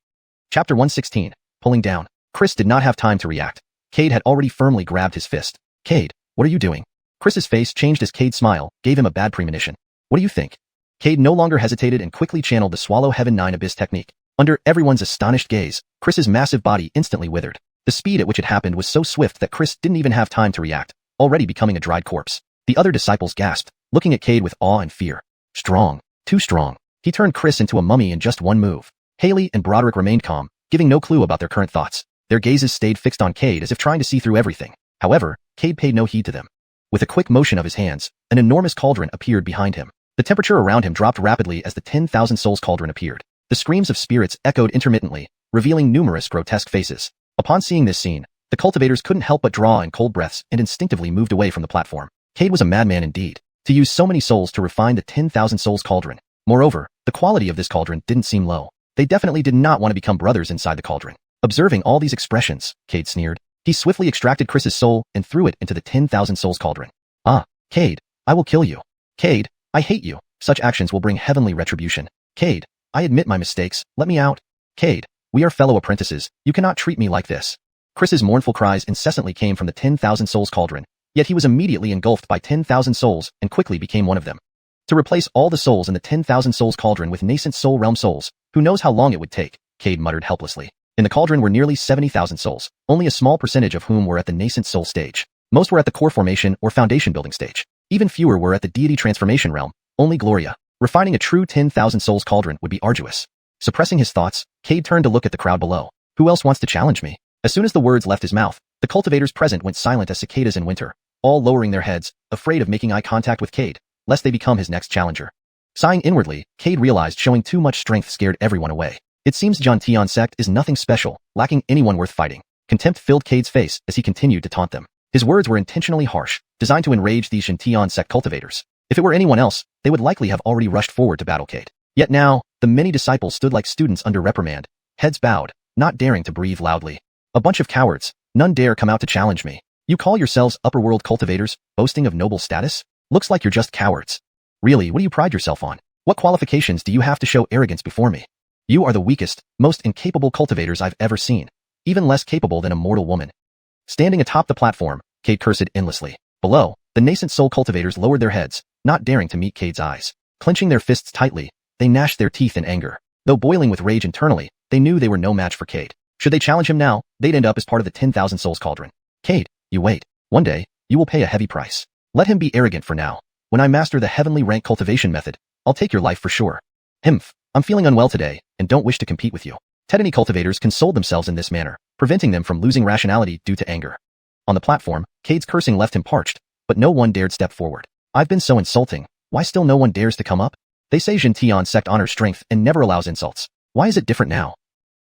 Chapter 116. Pulling down. Chris did not have time to react. Cade had already firmly grabbed his fist. Cade, what are you doing? Chris's face changed as Cade's smile gave him a bad premonition. What do you think? Cade no longer hesitated and quickly channeled the Swallow Heaven 9 Abyss technique. Under everyone's astonished gaze, Chris's massive body instantly withered. The speed at which it happened was so swift that Chris didn't even have time to react, already becoming a dried corpse. The other disciples gasped, looking at Cade with awe and fear. Strong. Too strong. He turned Chris into a mummy in just one move. Haley and Broderick remained calm, giving no clue about their current thoughts. Their gazes stayed fixed on Cade as if trying to see through everything. However, Cade paid no heed to them. With a quick motion of his hands, an enormous cauldron appeared behind him. The temperature around him dropped rapidly as the 10,000 souls cauldron appeared. The screams of spirits echoed intermittently, revealing numerous grotesque faces. Upon seeing this scene, the cultivators couldn't help but draw in cold breaths and instinctively moved away from the platform. Cade was a madman indeed, to use so many souls to refine the 10,000 souls cauldron. Moreover, the quality of this cauldron didn't seem low. They definitely did not want to become brothers inside the cauldron. Observing all these expressions, Cade sneered. He swiftly extracted Chris's soul and threw it into the 10,000 souls cauldron. Ah, Cade, I will kill you. Cade, I hate you. Such actions will bring heavenly retribution. Cade, I admit my mistakes, let me out. Cade, we are fellow apprentices, you cannot treat me like this. Chris's mournful cries incessantly came from the 10,000 souls cauldron, yet he was immediately engulfed by 10,000 souls and quickly became one of them. To replace all the souls in the 10,000 souls cauldron with nascent soul realm souls, who knows how long it would take, Cade muttered helplessly. In the cauldron were nearly 70,000 souls, only a small percentage of whom were at the nascent soul stage. Most were at the core formation or foundation building stage. Even fewer were at the deity transformation realm, only Gloria. Refining a true 10,000 souls cauldron would be arduous. Suppressing his thoughts, Cade turned to look at the crowd below. Who else wants to challenge me? As soon as the words left his mouth, the cultivators present went silent as cicadas in winter, all lowering their heads, afraid of making eye contact with Cade, lest they become his next challenger. Sighing inwardly, Cade realized showing too much strength scared everyone away. It seems Xiuxian sect is nothing special, lacking anyone worth fighting. Contempt filled Cade's face as he continued to taunt them. His words were intentionally harsh, designed to enrage these Xiuxian sect cultivators. If it were anyone else, they would likely have already rushed forward to battle Cade. Yet now, the many disciples stood like students under reprimand, heads bowed, not daring to breathe loudly. A bunch of cowards, none dare come out to challenge me. You call yourselves upper world cultivators, boasting of noble status? Looks like you're just cowards. Really, what do you pride yourself on? What qualifications do you have to show arrogance before me? You are the weakest, most incapable cultivators I've ever seen, even less capable than a mortal woman. Standing atop the platform, Cade cursed endlessly. Below, the nascent soul cultivators lowered their heads, not daring to meet Cade's eyes. Clenching their fists tightly, they gnashed their teeth in anger. Though boiling with rage internally, they knew they were no match for Cade. Should they challenge him now, they'd end up as part of the 10,000 souls cauldron. Cade, you wait. One day, you will pay a heavy price. Let him be arrogant for now. When I master the heavenly rank cultivation method, I'll take your life for sure. Himph, I'm feeling unwell today, and don't wish to compete with you. Tetany cultivators consoled themselves in this manner, preventing them from losing rationality due to anger. On the platform, Cade's cursing left him parched, but no one dared step forward. I've been so insulting. Why still no one dares to come up? They say xiuxian sect honors strength and never allows insults. Why is it different now?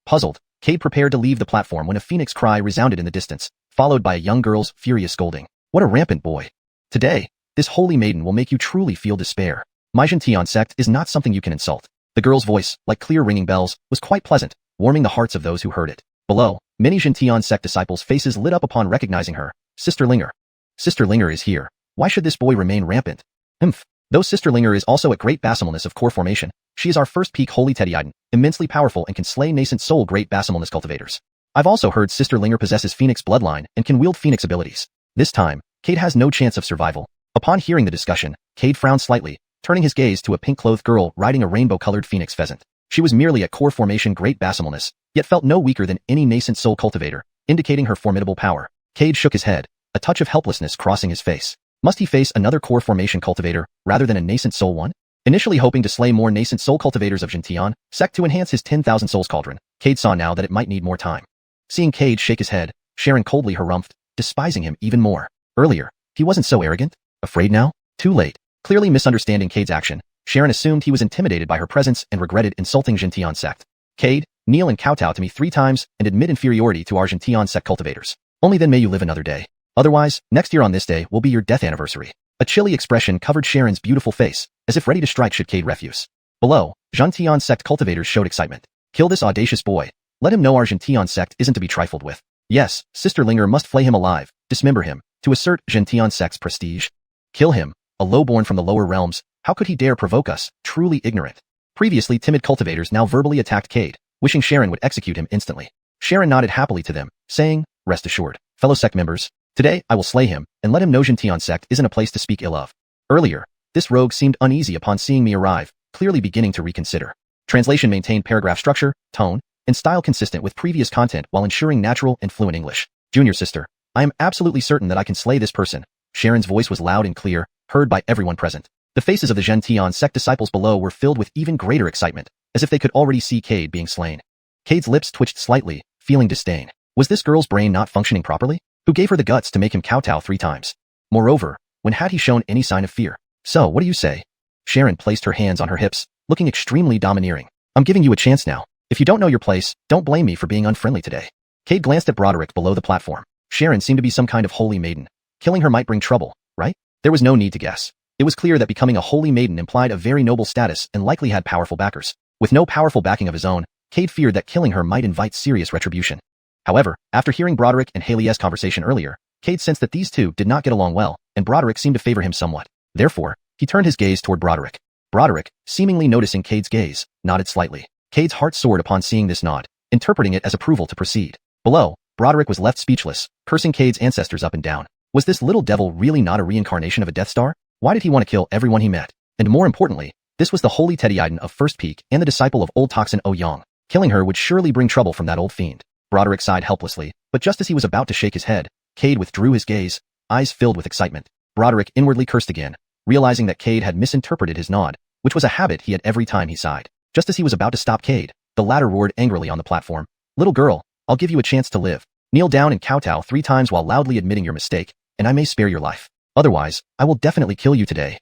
Puzzled, Cade prepared to leave the platform when a phoenix cry resounded in the distance, followed by a young girl's furious scolding. What a rampant boy. Today, this holy maiden will make you truly feel despair. My xiuxian sect is not something you can insult. The girl's voice, like clear ringing bells, was quite pleasant, warming the hearts of those who heard it. Below, many xiuxian sect disciples' faces lit up upon recognizing her. Sister Linger. Sister Linger is here. Why should this boy remain rampant? Humph. Though Sister Linger is also a great basimilness of core formation, she is our first peak holy Tettyaiden, immensely powerful and can slay nascent soul great basimilness cultivators. I've also heard Sister Linger possesses phoenix bloodline and can wield phoenix abilities. This time, Cade has no chance of survival. Upon hearing the discussion, Cade frowned slightly, turning his gaze to a pink-clothed girl riding a rainbow-colored phoenix pheasant. She was merely a core formation great basimilness, yet felt no weaker than any nascent soul cultivator, indicating her formidable power. Cade shook his head, a touch of helplessness crossing his face. Must he face another core formation cultivator, rather than a nascent soul one? Initially hoping to slay more nascent soul cultivators of xiuxian sect to enhance his 10,000 souls cauldron, Cade saw now that it might need more time. Seeing Cade shake his head, Sharon coldly harumphed, despising him even more. Earlier, he wasn't so arrogant. Afraid now? Too late. Clearly misunderstanding Cade's action, Sharon assumed he was intimidated by her presence and regretted insulting xiuxian sect. Cade, kneel and kowtow to me 3 times and admit inferiority to our xiuxian sect cultivators. Only then may you live another day. Otherwise, next year on this day will be your death anniversary. A chilly expression covered Sharon's beautiful face, as if ready to strike should Cade refuse. Below, xiuxian sect cultivators showed excitement. Kill this audacious boy. Let him know our xiuxian sect isn't to be trifled with. Yes, Sister Linger must flay him alive, dismember him, to assert xiuxian sect's prestige. Kill him, a lowborn from the lower realms. How could he dare provoke us, truly ignorant? Previously timid cultivators now verbally attacked Cade, wishing Sharon would execute him instantly. Sharon nodded happily to them, saying, rest assured, fellow sect members, today I will slay him and let him know xiuxian sect isn't a place to speak ill of. Earlier, this rogue seemed uneasy upon seeing me arrive, clearly beginning to reconsider. Translation maintained paragraph structure, tone, and style consistent with previous content while ensuring natural and fluent English. Junior sister, I am absolutely certain that I can slay this person. Sharon's voice was loud and clear, heard by everyone present. The faces of the xiuxian sect disciples below were filled with even greater excitement, as if they could already see Cade being slain. Cade's lips twitched slightly, feeling disdain. Was this girl's brain not functioning properly? Who gave her the guts to make him kowtow 3 times? Moreover, when had he shown any sign of fear? So, what do you say? Sharon placed her hands on her hips, looking extremely domineering. I'm giving you a chance now. If you don't know your place, don't blame me for being unfriendly today. Cade glanced at Broderick below the platform. Sharon seemed to be some kind of holy maiden. Killing her might bring trouble, right? There was no need to guess. It was clear that becoming a holy maiden implied a very noble status and likely had powerful backers. With no powerful backing of his own, Cade feared that killing her might invite serious retribution. However, after hearing Broderick and Haley's conversation earlier, Cade sensed that these two did not get along well, and Broderick seemed to favor him somewhat. Therefore, he turned his gaze toward Broderick. Broderick, seemingly noticing Cade's gaze, nodded slightly. Cade's heart soared upon seeing this nod, interpreting it as approval to proceed. Below, Broderick was left speechless, cursing Cade's ancestors up and down. Was this little devil really not a reincarnation of a Death Star? Why did he want to kill everyone he met? And more importantly, this was the holy Tettyaiden of First Peak and the disciple of old Toxin Ouyang. Killing her would surely bring trouble from that old fiend. Broderick sighed helplessly, but just as he was about to shake his head, Cade withdrew his gaze, eyes filled with excitement. Broderick inwardly cursed again, realizing that Cade had misinterpreted his nod, which was a habit he had every time he sighed. Just as he was about to stop Cade, the latter roared angrily on the platform. Little girl, I'll give you a chance to live. Kneel down and kowtow 3 times while loudly admitting your mistake, and I may spare your life. Otherwise, I will definitely kill you today.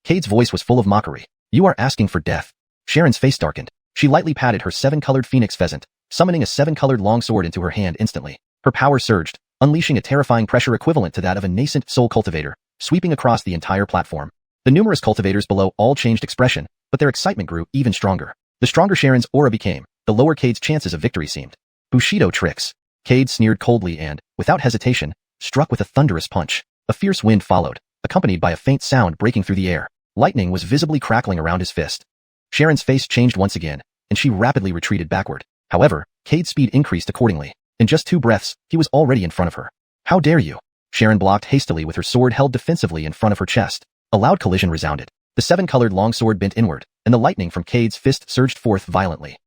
Cade's voice was full of mockery. You are asking for death. Sharon's face darkened. She lightly patted her 7-colored phoenix pheasant, summoning a 7-colored longsword into her hand instantly. Her power surged, unleashing a terrifying pressure equivalent to that of a nascent soul cultivator, sweeping across the entire platform. The numerous cultivators below all changed expression, but their excitement grew even stronger. The stronger Sharon's aura became, the lower Cade's chances of victory seemed. Bushido tricks. Cade sneered coldly and, without hesitation, struck with a thunderous punch. A fierce wind followed, accompanied by a faint sound breaking through the air. Lightning was visibly crackling around his fist. Sharon's face changed once again, and she rapidly retreated backward. However, Cade's speed increased accordingly. In just 2 breaths, he was already in front of her. How dare you? Sharon blocked hastily with her sword held defensively in front of her chest. A loud collision resounded. The 7-colored longsword bent inward, and the lightning from Cade's fist surged forth violently.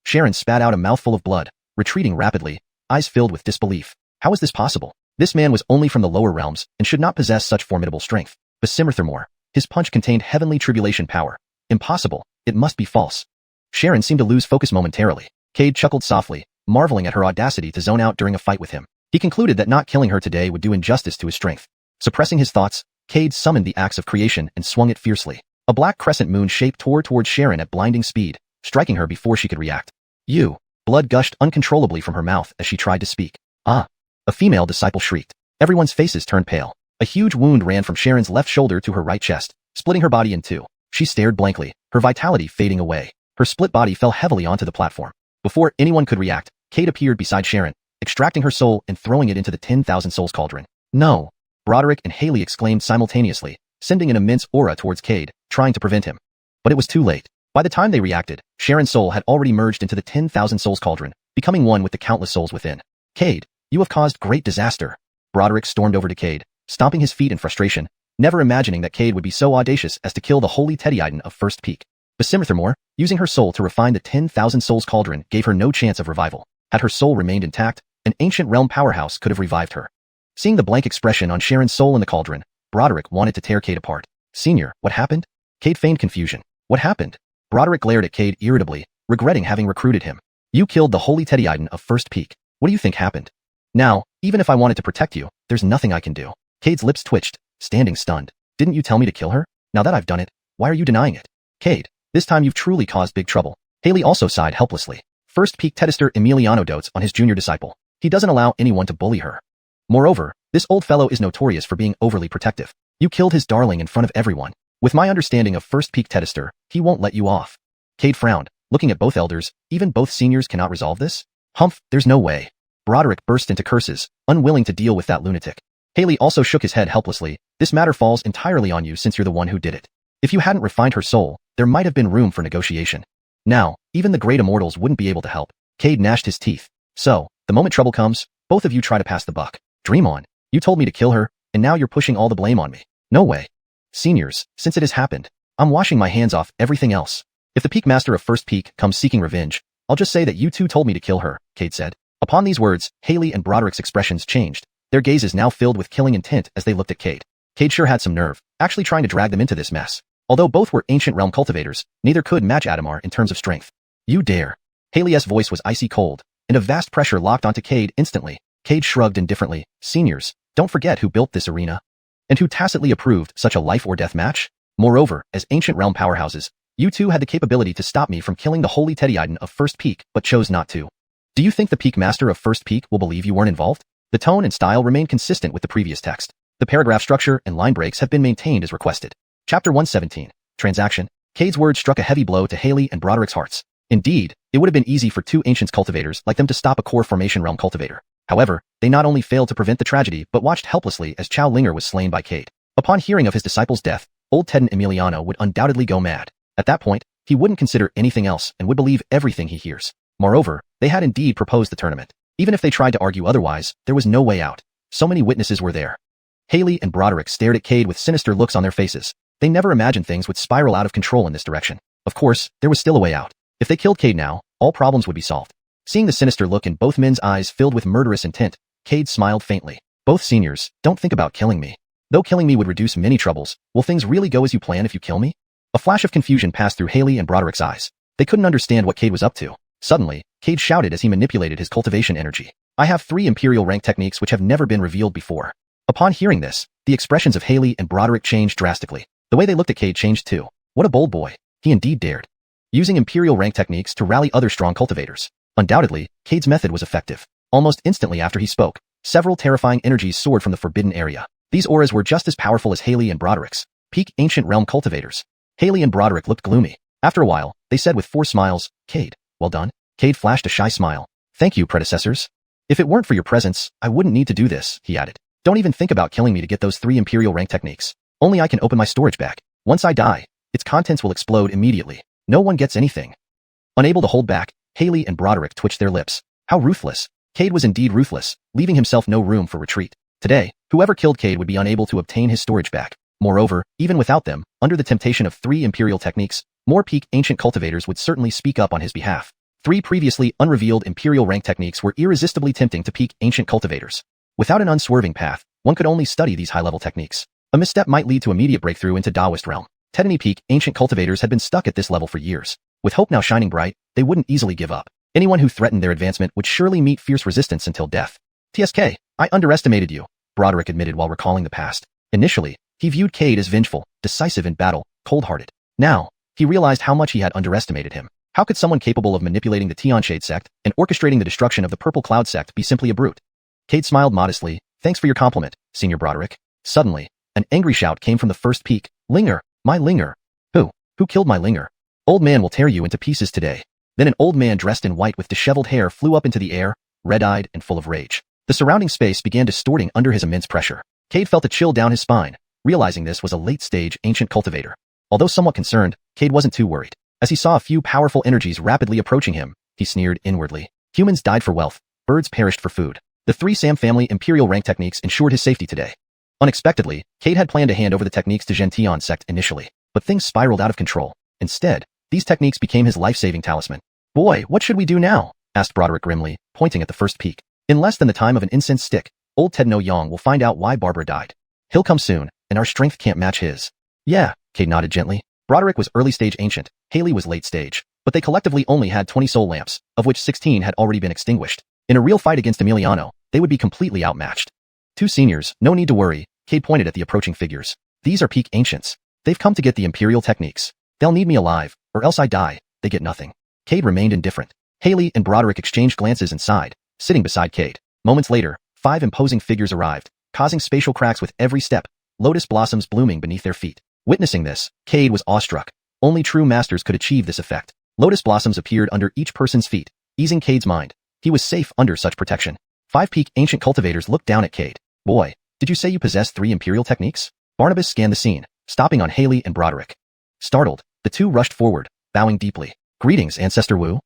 Sharon spat out a mouthful of blood, retreating rapidly, eyes filled with disbelief. How was this possible? This man was only from the lower realms and should not possess such formidable strength. But furthermore, his punch contained heavenly tribulation power. Impossible. It must be false. Sharon seemed to lose focus momentarily. Cade chuckled softly, marveling at her audacity to zone out during a fight with him. He concluded that not killing her today would do injustice to his strength. Suppressing his thoughts, Cade summoned the axe of creation and swung it fiercely. A black crescent moon shape tore towards Sharon at blinding speed, striking her before she could react. You! Blood gushed uncontrollably from her mouth as she tried to speak. Ah! A female disciple shrieked. Everyone's faces turned pale. A huge wound ran from Sharon's left shoulder to her right chest, splitting her body in 2. She stared blankly, her vitality fading away. Her split body fell heavily onto the platform. Before anyone could react, Cade appeared beside Sharon, extracting her soul and throwing it into the 10,000 souls cauldron. No! Broderick and Haley exclaimed simultaneously, sending an immense aura towards Cade, trying to prevent him. But it was too late. By the time they reacted, Sharon's soul had already merged into the 10,000 souls cauldron, becoming one with the countless souls within. Cade, you have caused great disaster. Broderick stormed over to Cade, stomping his feet in frustration, never imagining that Cade would be so audacious as to kill the holy Teddyiden of First Peak. But furthermore, using her soul to refine the 10,000 souls cauldron gave her no chance of revival. Had her soul remained intact, an ancient realm powerhouse could have revived her. Seeing the blank expression on Sharon's soul in the cauldron, Broderick wanted to tear Cade apart. Senior, what happened? Cade feigned confusion. What happened? Broderick glared at Cade irritably, regretting having recruited him. You killed the holy Teddyiden of First Peak. What do you think happened? Now, even if I wanted to protect you, there's nothing I can do. Cade's lips twitched, standing stunned. Didn't you tell me to kill her? Now that I've done it, why are you denying it? Cade, this time you've truly caused big trouble. Haley also sighed helplessly. First Peak Tedister Emiliano dotes on his junior disciple. He doesn't allow anyone to bully her. Moreover, this old fellow is notorious for being overly protective. You killed his darling in front of everyone. With my understanding of First Peak Tedister, he won't let you off. Cade frowned, looking at both elders. Even both seniors cannot resolve this? Humph, there's no way. Broderick burst into curses, unwilling to deal with that lunatic. Haley also shook his head helplessly. This matter falls entirely on you since you're the one who did it. If you hadn't refined her soul, there might have been room for negotiation. Now, even the great immortals wouldn't be able to help. Cade gnashed his teeth. So, the moment trouble comes, both of you try to pass the buck. Dream on. You told me to kill her, and now you're pushing all the blame on me. No way. Seniors, since it has happened, I'm washing my hands off everything else. If the Peak Master of First Peak comes seeking revenge, I'll just say that you two told me to kill her, Cade said. Upon these words, Haley and Broderick's expressions changed. Their gazes now filled with killing intent as they looked at Cade. Cade sure had some nerve, actually trying to drag them into this mess. Although both were ancient realm cultivators, neither could match Adamar in terms of strength. You dare. Haley's voice was icy cold, and a vast pressure locked onto Cade instantly. Cade shrugged indifferently. Seniors, don't forget who built this arena, and who tacitly approved such a life or death match. Moreover, as ancient realm powerhouses, you two had the capability to stop me from killing the holy Teddyiden of First Peak, but chose not to. Do you think the Peak Master of First Peak will believe you weren't involved? The tone and style remain consistent with the previous text. The paragraph structure and line breaks have been maintained as requested. Chapter 117. Transaction. Cade's words struck a heavy blow to Haley and Broderick's hearts. Indeed, it would have been easy for two ancients cultivators like them to stop a core formation realm cultivator. However, they not only failed to prevent the tragedy but watched helplessly as Chao Linger was slain by Cade. Upon hearing of his disciple's death, old Tedden Emiliano would undoubtedly go mad. At that point, he wouldn't consider anything else and would believe everything he hears. Moreover, they had indeed proposed the tournament. Even if they tried to argue otherwise, there was no way out. So many witnesses were there. Haley and Broderick stared at Cade with sinister looks on their faces. They never imagined things would spiral out of control in this direction. Of course, there was still a way out. If they killed Cade now, all problems would be solved. Seeing the sinister look in both men's eyes filled with murderous intent, Cade smiled faintly. Both seniors, don't think about killing me. Though killing me would reduce many troubles, will things really go as you plan if you kill me? A flash of confusion passed through Haley and Broderick's eyes. They couldn't understand what Cade was up to. Suddenly, Cade shouted as he manipulated his cultivation energy. I have 3 imperial rank techniques which have never been revealed before. Upon hearing this, the expressions of Haley and Broderick changed drastically. The way they looked at Cade changed too. What a bold boy. He indeed dared. Using imperial rank techniques to rally other strong cultivators. Undoubtedly, Cade's method was effective. Almost instantly after he spoke, several terrifying energies soared from the forbidden area. These auras were just as powerful as Haley and Broderick's. Peak ancient realm cultivators. Haley and Broderick looked gloomy. After a while, they said with 4 smiles, Cade, well done. Cade flashed a shy smile. Thank you, predecessors. If it weren't for your presence, I wouldn't need to do this, he added. Don't even think about killing me to get those 3 imperial rank techniques. Only I can open my storage bag. Once I die, its contents will explode immediately. No one gets anything. Unable to hold back, Haley and Broderick twitched their lips. How ruthless. Cade was indeed ruthless, leaving himself no room for retreat. Today, whoever killed Cade would be unable to obtain his storage back. Moreover, even without them, under the temptation of 3 imperial techniques, more peak ancient cultivators would certainly speak up on his behalf. 3 previously unrevealed imperial rank techniques were irresistibly tempting to peak ancient cultivators. Without an unswerving path, one could only study these high-level techniques. A misstep might lead to immediate breakthrough into Taoist realm. Tedany peak ancient cultivators had been stuck at this level for years. With hope now shining bright, they wouldn't easily give up. Anyone who threatened their advancement would surely meet fierce resistance until death. TSK, I underestimated you, Broderick admitted while recalling the past. Initially, he viewed Cade as vengeful, decisive in battle, cold-hearted. Now, he realized how much he had underestimated him. How could someone capable of manipulating the Tianshade sect and orchestrating the destruction of the Purple Cloud sect be simply a brute? Cade smiled modestly. Thanks for your compliment, Senior Broderick. Suddenly, an angry shout came from the first peak. Linger, my Linger. Who killed my Linger? Old man will tear you into pieces today. Then an old man dressed in white with disheveled hair flew up into the air, red-eyed and full of rage. The surrounding space began distorting under his immense pressure. Cade felt a chill down his spine, realizing this was a late-stage ancient cultivator. Although somewhat concerned, Cade wasn't too worried. As he saw a few powerful energies rapidly approaching him, he sneered inwardly. Humans died for wealth, birds perished for food. The 3 Sam family imperial rank techniques ensured his safety today. Unexpectedly, Cade had planned to hand over the techniques to Gentian sect initially, but things spiraled out of control. Instead, these techniques became his life-saving talisman. Boy, what should we do now? Asked Broderick grimly, pointing at the first peak. In less than the time of an incense stick, old Ted No Yong will find out why Barbara died. He'll come soon, and our strength can't match his. Yeah, Cade nodded gently. Broderick was early-stage ancient, Haley was late-stage, but they collectively only had 20 soul lamps, of which 16 had already been extinguished. In a real fight against Emiliano, they would be completely outmatched. 2 seniors, no need to worry, Cade pointed at the approaching figures. These are peak ancients. They've come to get the imperial techniques. They'll need me alive, or else I die. They get nothing. Cade remained indifferent. Haley and Broderick exchanged glances and sighed, sitting beside Cade. Moments later, 5 imposing figures arrived, causing spatial cracks with every step, lotus blossoms blooming beneath their feet. Witnessing this, Cade was awestruck. Only true masters could achieve this effect. Lotus blossoms appeared under each person's feet, easing Cade's mind. He was safe under such protection. 5 peak ancient cultivators looked down at Cade. Boy, did you say you possess 3 imperial techniques? Barnabas scanned the scene, stopping on Haley and Broderick. Startled, the 2 rushed forward, bowing deeply. Greetings, Ancestor Wu.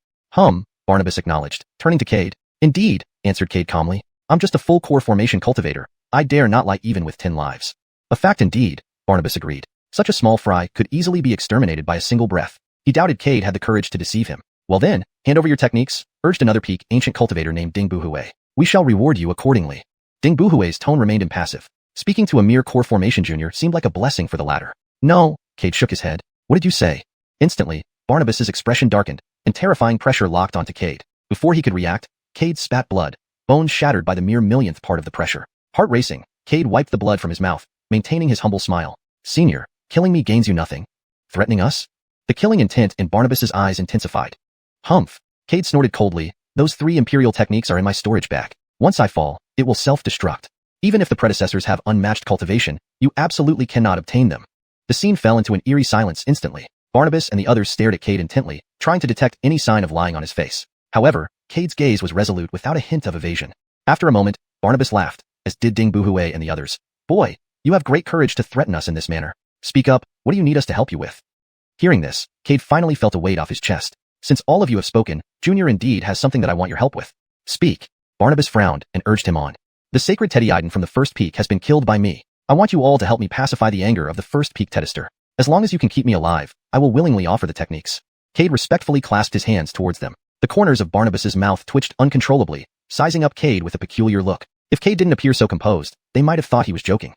Barnabas acknowledged, turning to Cade. Indeed, answered Cade calmly. I'm just a full core formation cultivator. I dare not lie even with 10 lives. A fact indeed, Barnabas agreed. Such a small fry could easily be exterminated by a single breath. He doubted Cade had the courage to deceive him. Well then, hand over your techniques, urged another peak ancient cultivator named Ding Buhui. We shall reward you accordingly. Ding Buhui's tone remained impassive. Speaking to a mere core formation junior seemed like a blessing for the latter. No, Cade shook his head. What did you say? Instantly, Barnabas's expression darkened, and terrifying pressure locked onto Cade. Before he could react, Cade spat blood, bones shattered by the mere millionth part of the pressure. Heart racing, Cade wiped the blood from his mouth, maintaining his humble smile. Senior, killing me gains you nothing. Threatening us? The killing intent in Barnabas's eyes intensified. Humph, Cade snorted coldly. Those 3 imperial techniques are in my storage bag. Once I fall, it will self-destruct. Even if the predecessors have unmatched cultivation, you absolutely cannot obtain them. The scene fell into an eerie silence instantly. Barnabas and the others stared at Cade intently, trying to detect any sign of lying on his face. However, Cade's gaze was resolute without a hint of evasion. After a moment, Barnabas laughed, as did Ding Buhui and the others. Boy, you have great courage to threaten us in this manner. Speak up, what do you need us to help you with? Hearing this, Cade finally felt a weight off his chest. Since all of you have spoken, Junior indeed has something that I want your help with. Speak. Barnabas frowned and urged him on. The sacred Teddy from the first peak has been killed by me. I want you all to help me pacify the anger of the first peak Tedister. As long as you can keep me alive, I will willingly offer the techniques. Cade respectfully clasped his hands towards them. The corners of Barnabas's mouth twitched uncontrollably, sizing up Cade with a peculiar look. If Cade didn't appear so composed, they might have thought he was joking.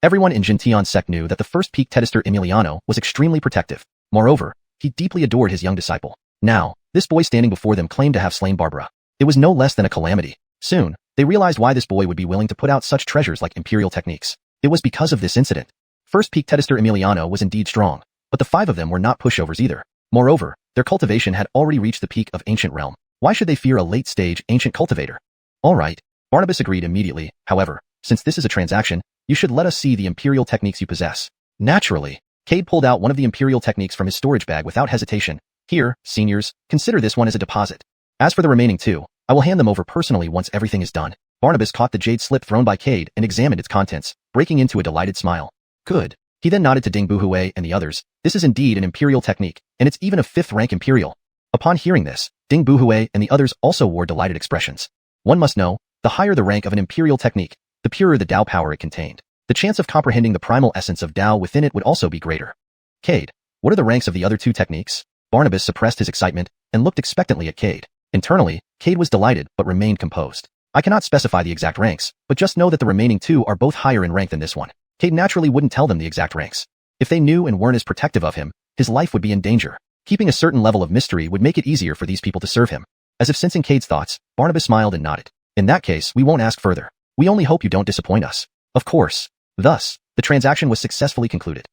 Everyone in Gentian's sect knew that the first peak Tedister Emiliano was extremely protective. Moreover, he deeply adored his young disciple. Now, this boy standing before them claimed to have slain Barbara. It was no less than a calamity. Soon, they realized why this boy would be willing to put out such treasures like imperial techniques. It was because of this incident. First peak Tedister Emiliano was indeed strong, but the 5 of them were not pushovers either. Moreover, their cultivation had already reached the peak of ancient realm. Why should they fear a late-stage ancient cultivator? All right, Barnabas agreed immediately. However, since this is a transaction, you should let us see the imperial techniques you possess. Naturally, Cade pulled out one of the imperial techniques from his storage bag without hesitation. Here, seniors, consider this one as a deposit. As for the remaining 2, I will hand them over personally once everything is done. Barnabas caught the jade slip thrown by Cade and examined its contents, breaking into a delighted smile. Good. He then nodded to Ding Buhui and the others. This is indeed an imperial technique, and it's even a 5th rank imperial. Upon hearing this, Ding Buhui and the others also wore delighted expressions. One must know, the higher the rank of an imperial technique, the purer the Dao power it contained. The chance of comprehending the primal essence of Dao within it would also be greater. Cade, what are the ranks of the other 2 techniques? Barnabas suppressed his excitement and looked expectantly at Cade. Internally, Cade was delighted but remained composed. I cannot specify the exact ranks, but just know that the remaining 2 are both higher in rank than this one. Cade naturally wouldn't tell them the exact ranks. If they knew and weren't as protective of him, his life would be in danger. Keeping a certain level of mystery would make it easier for these people to serve him. As if sensing Cade's thoughts, Barnabas smiled and nodded. In that case, we won't ask further. We only hope you don't disappoint us. Of course. Thus, the transaction was successfully concluded.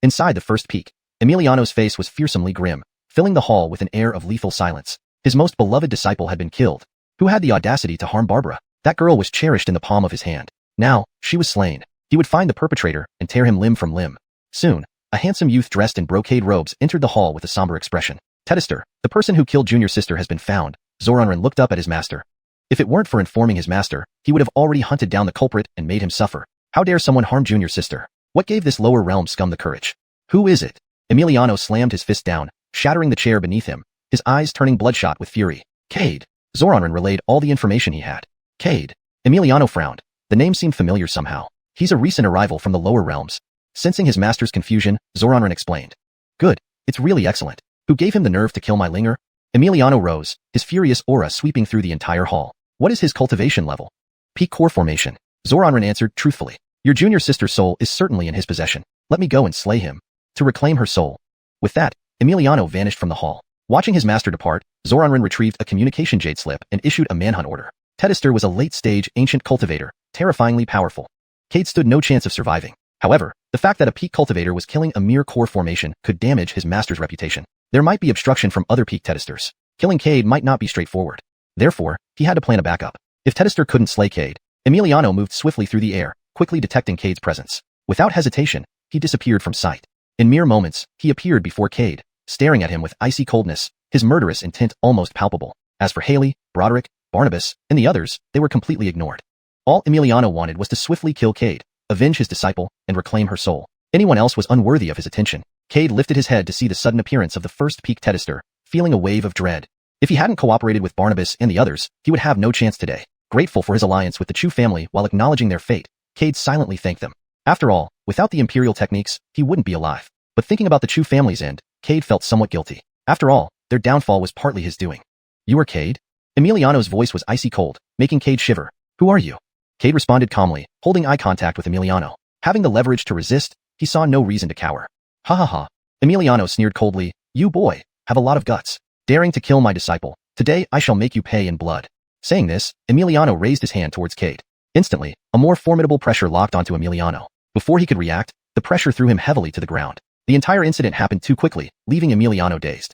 Inside the first peak, Emiliano's face was fearsomely grim, filling the hall with an air of lethal silence. His most beloved disciple had been killed. Who had the audacity to harm Barbara? That girl was cherished in the palm of his hand. Now, she was slain. He would find the perpetrator and tear him limb from limb. Soon, a handsome youth dressed in brocade robes entered the hall with a somber expression. Detested, the person who killed Junior's sister has been found. Xuanhuan looked up at his master. If it weren't for informing his master, he would have already hunted down the culprit and made him suffer. How dare someone harm Junior's sister? What gave this lower realm scum the courage? Who is it? Emiliano slammed his fist down, shattering the chair beneath him, his eyes turning bloodshot with fury. Cade. Xuanhuan relayed all the information he had. Cade. Emiliano frowned. The name seemed familiar somehow. He's a recent arrival from the lower realms. Sensing his master's confusion, Xuanhuan explained. Good. It's really excellent. Who gave him the nerve to kill my linger? Emiliano rose, his furious aura sweeping through the entire hall. What is his cultivation level? Peak core formation. Xuanhuan answered truthfully. Your junior sister's soul is certainly in his possession. Let me go and slay him. To reclaim her soul. With that, Emiliano vanished from the hall. Watching his master depart, Xuanhuan retrieved a communication jade slip and issued a manhunt order. Detested was a late-stage ancient cultivator, terrifyingly powerful. Cade stood no chance of surviving. However, the fact that a peak cultivator was killing a mere core formation could damage his master's reputation. There might be obstruction from other peak Detesters. Killing Cade might not be straightforward. Therefore, he had to plan a backup. If Detested couldn't slay Cade, Emiliano moved swiftly through the air, quickly detecting Cade's presence. Without hesitation, he disappeared from sight. In mere moments, he appeared before Cade, staring at him with icy coldness, his murderous intent almost palpable. As for Haley, Broderick, Barnabas, and the others, they were completely ignored. All Emiliano wanted was to swiftly kill Cade, avenge his disciple, and reclaim her soul. Anyone else was unworthy of his attention. Cade lifted his head to see the sudden appearance of the first peak Detester, feeling a wave of dread. If he hadn't cooperated with Barnabas and the others, he would have no chance today. Grateful for his alliance with the Chu family while acknowledging their fate, Cade silently thanked them. After all, without the imperial techniques, he wouldn't be alive. But thinking about the Chu family's end, Cade felt somewhat guilty. After all, their downfall was partly his doing. You are Cade? Emiliano's voice was icy cold, making Cade shiver. Who are you? Cade responded calmly, holding eye contact with Emiliano. Having the leverage to resist, he saw no reason to cower. Ha ha ha. Emiliano sneered coldly. You boy, have a lot of guts. Daring to kill my disciple. Today I shall make you pay in blood. Saying this, Emiliano raised his hand towards Cade. Instantly, a more formidable pressure locked onto Emiliano. Before he could react, the pressure threw him heavily to the ground. The entire incident happened too quickly, leaving Emiliano dazed.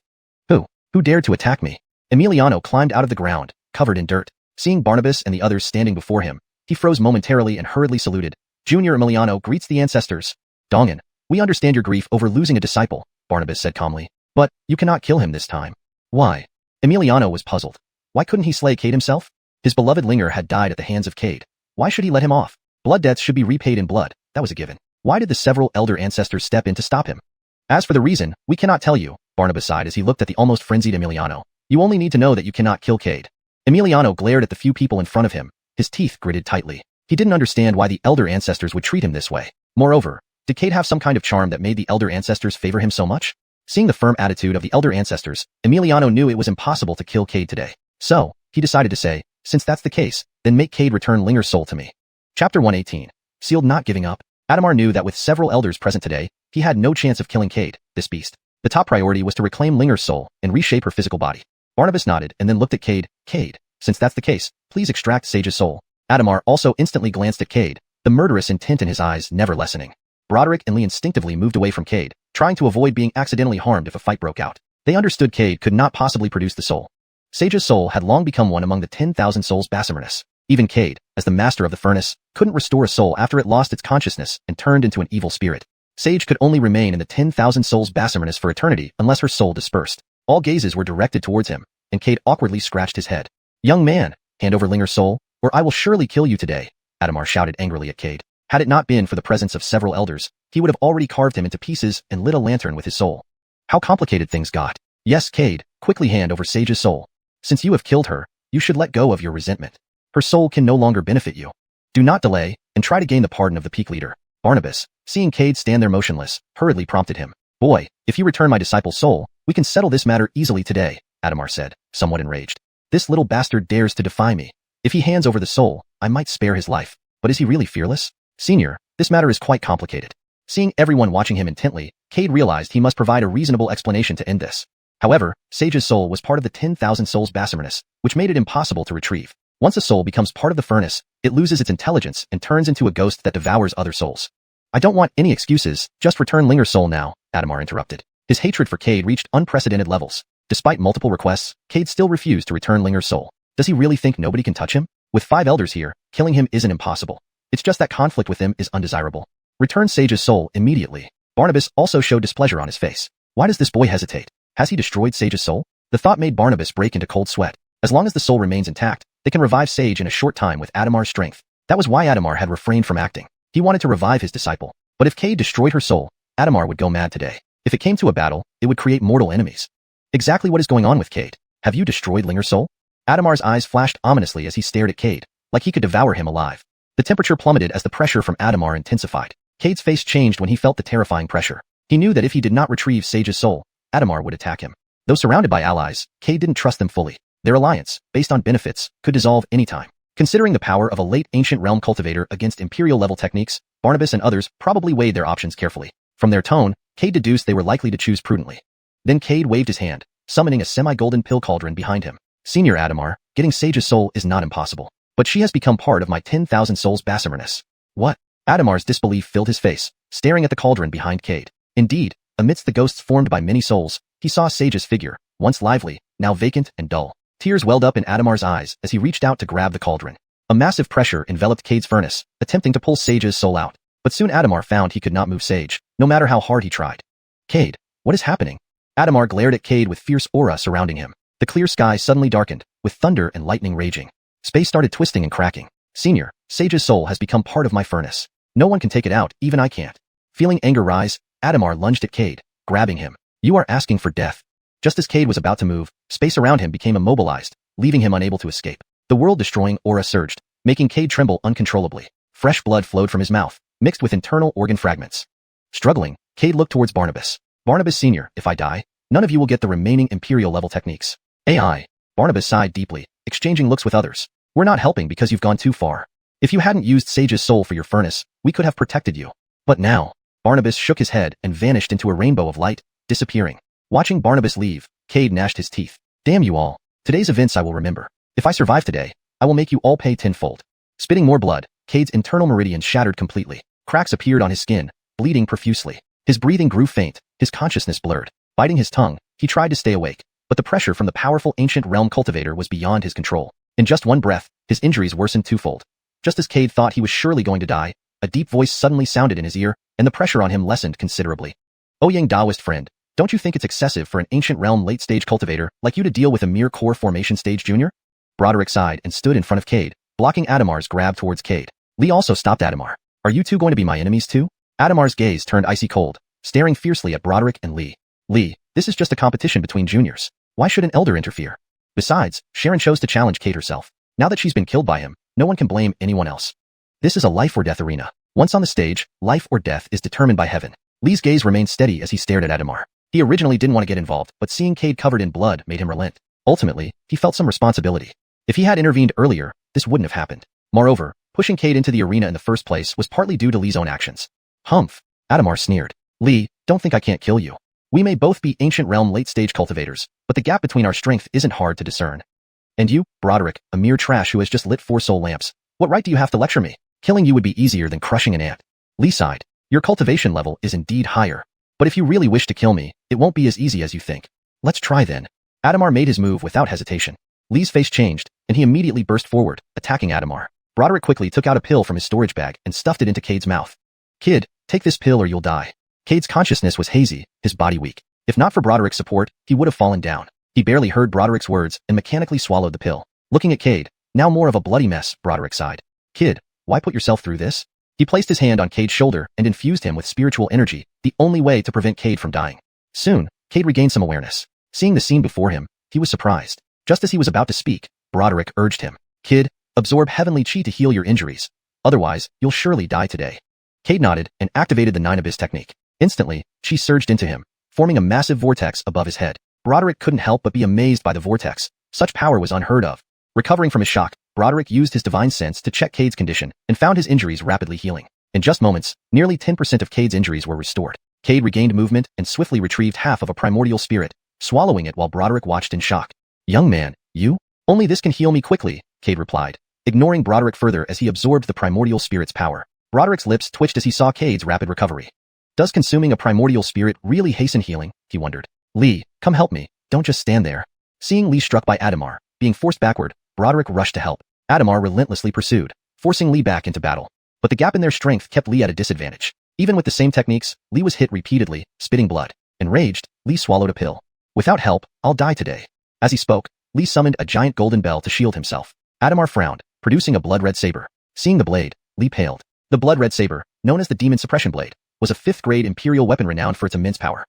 Who dared to attack me? Emiliano climbed out of the ground, covered in dirt. Seeing Barnabas and the others standing before him, he froze momentarily and hurriedly saluted. Junior Emiliano greets the ancestors. Dongan, we understand your grief over losing a disciple, Barnabas said calmly. But, you cannot kill him this time. Why? Emiliano was puzzled. Why couldn't he slay Cade himself? His beloved Linger had died at the hands of Cade. Why should he let him off? Blood debts should be repaid in blood, that was a given. Why did the several elder ancestors step in to stop him? As for the reason, we cannot tell you, Barnabas sighed as he looked at the almost frenzied Emiliano. You only need to know that you cannot kill Cade. Emiliano glared at the few people in front of him, his teeth gritted tightly. He didn't understand why the elder ancestors would treat him this way. Moreover, did Cade have some kind of charm that made the elder ancestors favor him so much? Seeing the firm attitude of the elder ancestors, Emiliano knew it was impossible to kill Cade today. So, he decided to say, since that's the case, then make Cade return Linger's soul to me. Chapter 118. Sealed not giving up. Adamar knew that with several elders present today, he had no chance of killing Cade, this beast. The top priority was to reclaim Linger's soul and reshape her physical body. Barnabas nodded and then looked at Cade. Cade, since that's the case, please extract Sage's soul. Adamar also instantly glanced at Cade, the murderous intent in his eyes never lessening. Broderick and Lee instinctively moved away from Cade, trying to avoid being accidentally harmed if a fight broke out. They understood Cade could not possibly produce the soul. Sage's soul had long become one among the 10,000 souls Basimirnus. Even Cade, as the master of the furnace, couldn't restore a soul after it lost its consciousness and turned into an evil spirit. Sage could only remain in the 10,000 souls Basimirnus for eternity unless her soul dispersed. All gazes were directed towards him, and Cade awkwardly scratched his head. Young man, hand over Linger's soul, or I will surely kill you today, Adamar shouted angrily at Cade. Had it not been for the presence of several elders, he would have already carved him into pieces and lit a lantern with his soul. How complicated things got. Yes, Cade, quickly hand over Sage's soul. Since you have killed her, you should let go of your resentment. Her soul can no longer benefit you. Do not delay, and try to gain the pardon of the peak leader. Barnabas, seeing Cade stand there motionless, hurriedly prompted him. Boy, if you return my disciple's soul, we can settle this matter easily today, Adamar said, somewhat enraged. This little bastard dares to defy me. If he hands over the soul, I might spare his life. But is he really fearless? Senior, this matter is quite complicated. Seeing everyone watching him intently, Cade realized he must provide a reasonable explanation to end this. However, Sage's soul was part of the 10,000 souls Basimernus, which made it impossible to retrieve. Once a soul becomes part of the furnace, it loses its intelligence and turns into a ghost that devours other souls. I don't want any excuses, just return Linger's soul now, Adamar interrupted. His hatred for Cade reached unprecedented levels. Despite multiple requests, Cade still refused to return Linger's soul. Does he really think nobody can touch him? With 5 elders here, killing him isn't impossible. It's just that conflict with him is undesirable. Return Sage's soul immediately. Barnabas also showed displeasure on his face. Why does this boy hesitate? Has he destroyed Sage's soul? The thought made Barnabas break into cold sweat. As long as the soul remains intact, they can revive Sage in a short time with Adamar's strength. That was why Adamar had refrained from acting. He wanted to revive his disciple. But if Cade destroyed her soul, Adamar would go mad today. If it came to a battle, it would create mortal enemies. Exactly what is going on with Cade? Have you destroyed Linger's soul? Adamar's eyes flashed ominously as he stared at Cade, like he could devour him alive. The temperature plummeted as the pressure from Adamar intensified. Cade's face changed when he felt the terrifying pressure. He knew that if he did not retrieve Sage's soul, Adamar would attack him. Though surrounded by allies, Cade didn't trust them fully. Their alliance, based on benefits, could dissolve any time. Considering the power of a late ancient realm cultivator against imperial-level techniques, Barnabas and others probably weighed their options carefully. From their tone, Cade deduced they were likely to choose prudently. Then Cade waved his hand, summoning a semi-golden pill cauldron behind him. Senior Adamar, getting Sage's soul is not impossible. But she has become part of my 10,000 souls Basimernus. What? Adamar's disbelief filled his face, staring at the cauldron behind Cade. Indeed, amidst the ghosts formed by many souls, he saw Sage's figure, once lively, now vacant and dull. Tears welled up in Adamar's eyes as he reached out to grab the cauldron. A massive pressure enveloped Cade's furnace, attempting to pull Sage's soul out. But soon Adamar found he could not move Sage, no matter how hard he tried. Cade, what is happening? Adamar glared at Cade with fierce aura surrounding him. The clear sky suddenly darkened, with thunder and lightning raging. Space started twisting and cracking. Senior, Sage's soul has become part of my furnace. No one can take it out, even I can't. Feeling anger rise, Adamar lunged at Cade, grabbing him. You are asking for death. Just as Cade was about to move, space around him became immobilized, leaving him unable to escape. The world-destroying aura surged, making Cade tremble uncontrollably. Fresh blood flowed from his mouth, mixed with internal organ fragments. Struggling, Cade looked towards Barnabas. Barnabas Senior, if I die, none of you will get the remaining imperial-level techniques. AI. Barnabas sighed deeply, exchanging looks with others. We're not helping because you've gone too far. If you hadn't used Sage's soul for your furnace, we could have protected you. But now, Barnabas shook his head and vanished into a rainbow of light, disappearing. Watching Barnabas leave, Cade gnashed his teeth. Damn you all. Today's events I will remember. If I survive today, I will make you all pay tenfold. Spitting more blood, Cade's internal meridian shattered completely. Cracks appeared on his skin, bleeding profusely. His breathing grew faint, his consciousness blurred. Biting his tongue, he tried to stay awake, but the pressure from the powerful ancient realm cultivator was beyond his control. In just one breath, his injuries worsened twofold. Just as Cade thought he was surely going to die, a deep voice suddenly sounded in his ear, and the pressure on him lessened considerably. O Yang Daoist friend, don't you think it's excessive for an ancient realm late-stage cultivator like you to deal with a mere core formation stage junior? Broderick sighed and stood in front of Cade, blocking Adamar's grab towards Cade. Lee also stopped Adamar. Are you two going to be my enemies too? Adamar's gaze turned icy cold, staring fiercely at Broderick and Lee. Lee, this is just a competition between juniors. Why should an elder interfere? Besides, Sharon chose to challenge Cade herself. Now that she's been killed by him, no one can blame anyone else. This is a life or death arena. Once on the stage, life or death is determined by heaven. Lee's gaze remained steady as he stared at Adamar. He originally didn't want to get involved, but seeing Cade covered in blood made him relent. Ultimately, he felt some responsibility. If he had intervened earlier, this wouldn't have happened. Moreover, pushing Cade into the arena in the first place was partly due to Lee's own actions. Humph! Adamar sneered. Lee, don't think I can't kill you. We may both be ancient realm late-stage cultivators, but the gap between our strength isn't hard to discern. And you, Broderick, a mere trash who has just lit 4 soul lamps. What right do you have to lecture me? Killing you would be easier than crushing an ant. Lee sighed. Your cultivation level is indeed higher. But if you really wish to kill me, it won't be as easy as you think. Let's try then. Adamar made his move without hesitation. Lee's face changed, and he immediately burst forward, attacking Adamar. Broderick quickly took out a pill from his storage bag and stuffed it into Cade's mouth. Kid, take this pill or you'll die. Cade's consciousness was hazy, his body weak. If not for Broderick's support, he would have fallen down. He barely heard Broderick's words and mechanically swallowed the pill. Looking at Cade, now more of a bloody mess, Broderick sighed. Kid, why put yourself through this? He placed his hand on Cade's shoulder and infused him with spiritual energy, the only way to prevent Cade from dying. Soon, Cade regained some awareness. Seeing the scene before him, he was surprised. Just as he was about to speak, Broderick urged him, "Kid, absorb heavenly chi to heal your injuries. Otherwise, you'll surely die today." Cade nodded and activated the 9 Abyss technique. Instantly, chi surged into him, forming a massive vortex above his head. Broderick couldn't help but be amazed by the vortex. Such power was unheard of. Recovering from his shock, Broderick used his divine sense to check Cade's condition and found his injuries rapidly healing. In just moments, nearly 10% of Cade's injuries were restored. Cade regained movement and swiftly retrieved half of a primordial spirit, swallowing it while Broderick watched in shock. "Young man, you? Only this can heal me quickly," Cade replied, ignoring Broderick further as he absorbed the primordial spirit's power. Broderick's lips twitched as he saw Cade's rapid recovery. Does consuming a primordial spirit really hasten healing? He wondered. "Lee, come help me. Don't just stand there." Seeing Lee struck by Adamar, being forced backward, Broderick rushed to help. Adamar relentlessly pursued, forcing Lee back into battle. But the gap in their strength kept Lee at a disadvantage. Even with the same techniques, Lee was hit repeatedly, spitting blood. Enraged, Lee swallowed a pill. "Without help, I'll die today." As he spoke, Lee summoned a giant golden bell to shield himself. Adamar frowned, producing a blood-red saber. Seeing the blade, Lee paled. The blood-red saber, known as the Demon Suppression Blade, was a 5th-grade imperial weapon renowned for its immense power.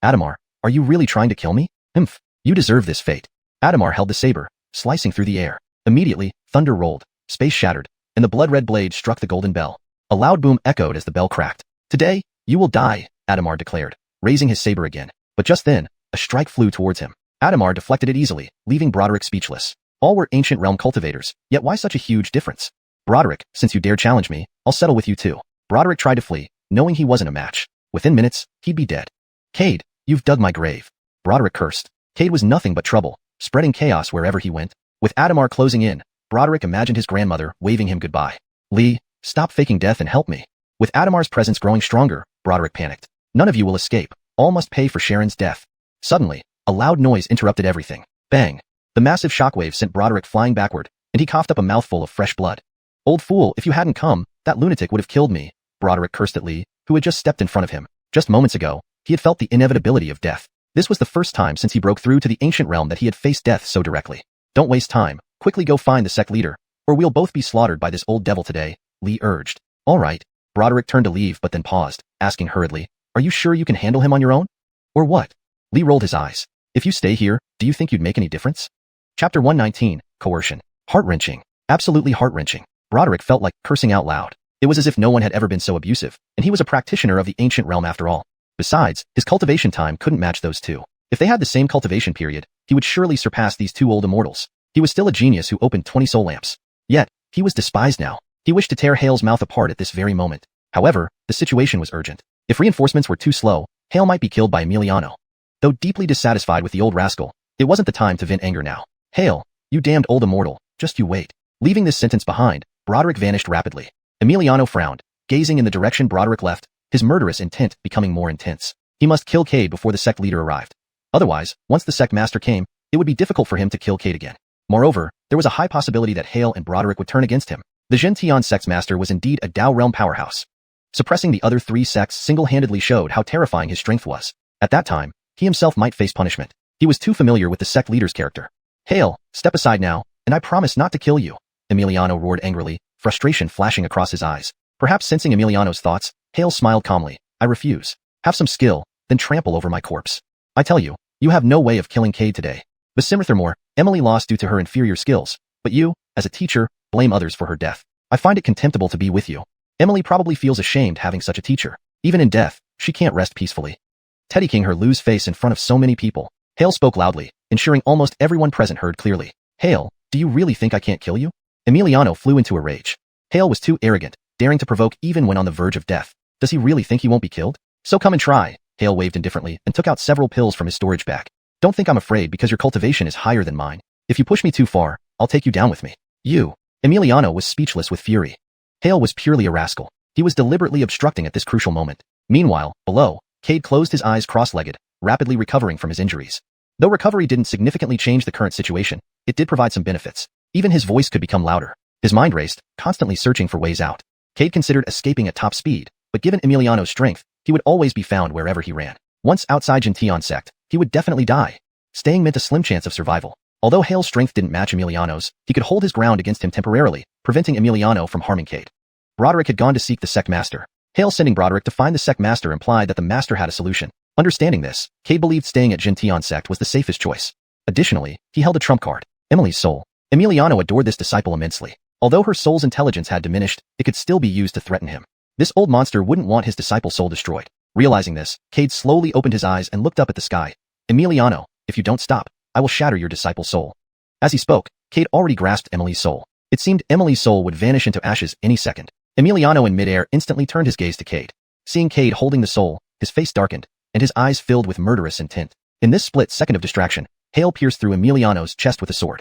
"Adamar, are you really trying to kill me? Humph, you deserve this fate." Adamar held the saber, slicing through the air. Immediately, thunder rolled, space shattered, and the blood-red blade struck the golden bell. A loud boom echoed as the bell cracked. "Today, you will die," Adamar declared, raising his saber again. But just then, a strike flew towards him. Adamar deflected it easily, leaving Broderick speechless. All were ancient realm cultivators, yet why such a huge difference? "Broderick, since you dare challenge me, I'll settle with you too." Broderick tried to flee, knowing he wasn't a match. Within minutes, he'd be dead. "Cade, you've dug my grave." Broderick cursed. Cade was nothing but trouble, spreading chaos wherever he went. With Adamar closing in, Broderick imagined his grandmother waving him goodbye. "Lee, stop faking death and help me." With Adamar's presence growing stronger, Broderick panicked. "None of you will escape. All must pay for Sharon's death." Suddenly, a loud noise interrupted everything. Bang! The massive shockwave sent Broderick flying backward, and he coughed up a mouthful of fresh blood. "Old fool, if you hadn't come, that lunatic would have killed me," Broderick cursed at Lee, who had just stepped in front of him. Just moments ago, he had felt the inevitability of death. This was the first time since he broke through to the ancient realm that he had faced death so directly. "Don't waste time. Quickly go find the sect leader, or we'll both be slaughtered by this old devil today," Lee urged. "All right." Broderick turned to leave but then paused, asking hurriedly, "Are you sure you can handle him on your own? Or what?" Lee rolled his eyes. "If you stay here, do you think you'd make any difference?" Chapter 119, Coercion. Heart-wrenching. Absolutely heart-wrenching. Broderick felt like cursing out loud. It was as if no one had ever been so abusive, and he was a practitioner of the ancient realm after all. Besides, his cultivation time couldn't match those two. If they had the same cultivation period, he would surely surpass these two old immortals. He was still a genius who opened 20 soul lamps. Yet, he was despised now. He wished to tear Hale's mouth apart at this very moment. However, the situation was urgent. If reinforcements were too slow, Hale might be killed by Emiliano. Though deeply dissatisfied with the old rascal, it wasn't the time to vent anger now. "Hale, you damned old immortal, just you wait." Leaving this sentence behind, Broderick vanished rapidly. Emiliano frowned, gazing in the direction Broderick left, his murderous intent becoming more intense. He must kill Cade before the sect leader arrived. Otherwise, once the sect master came, it would be difficult for him to kill Cade again. Moreover, there was a high possibility that Hale and Broderick would turn against him. The Xiuxian sect's master was indeed a Dao realm powerhouse. Suppressing the other 3 sects single-handedly showed how terrifying his strength was. At that time, he himself might face punishment. He was too familiar with the sect leader's character. "Hale, step aside now, and I promise not to kill you," Emiliano roared angrily, frustration flashing across his eyes. Perhaps sensing Emiliano's thoughts, Hale smiled calmly. "I refuse. Have some skill, then trample over my corpse. I tell you, you have no way of killing Cade today." Furthermore, Emily lost due to her inferior skills, but you, as a teacher, blame others for her death. I find it contemptible to be with you. Emily probably feels ashamed having such a teacher. Even in death, she can't rest peacefully. Teddy King her lose face in front of so many people. Hale spoke loudly, ensuring almost everyone present heard clearly. "Hale, do you really think I can't kill you?" Emiliano flew into a rage. Hale was too arrogant, daring to provoke even when on the verge of death. Does he really think he won't be killed? So come and try. Hale waved indifferently and took out several pills from his storage bag. "Don't think I'm afraid because your cultivation is higher than mine. If you push me too far, I'll take you down with me." "You." Emiliano was speechless with fury. Hale was purely a rascal. He was deliberately obstructing at this crucial moment. Meanwhile, below, Cade closed his eyes cross-legged, rapidly recovering from his injuries. Though recovery didn't significantly change the current situation, it did provide some benefits. Even his voice could become louder. His mind raced, constantly searching for ways out. Cade considered escaping at top speed, but given Emiliano's strength, he would always be found wherever he ran. Once outside Xiuxian sect, he would definitely die. Staying meant a slim chance of survival. Although Hale's strength didn't match Emiliano's, he could hold his ground against him temporarily, preventing Emiliano from harming Cade. Broderick had gone to seek the sect master. Hale sending Broderick to find the sect master implied that the master had a solution. Understanding this, Cade believed staying at xiuxian sect was the safest choice. Additionally, he held a trump card, Emily's soul. Emiliano adored this disciple immensely. Although her soul's intelligence had diminished, it could still be used to threaten him. This old monster wouldn't want his disciple's soul destroyed. Realizing this, Cade slowly opened his eyes and looked up at the sky. Emiliano, if you don't stop, I will shatter your disciple's soul. As he spoke, Cade already grasped Emily's soul. It seemed Emily's soul would vanish into ashes any second. Emiliano in midair instantly turned his gaze to Cade. Seeing Cade holding the soul, his face darkened, and his eyes filled with murderous intent. In this split second of distraction, Hale pierced through Emiliano's chest with a sword.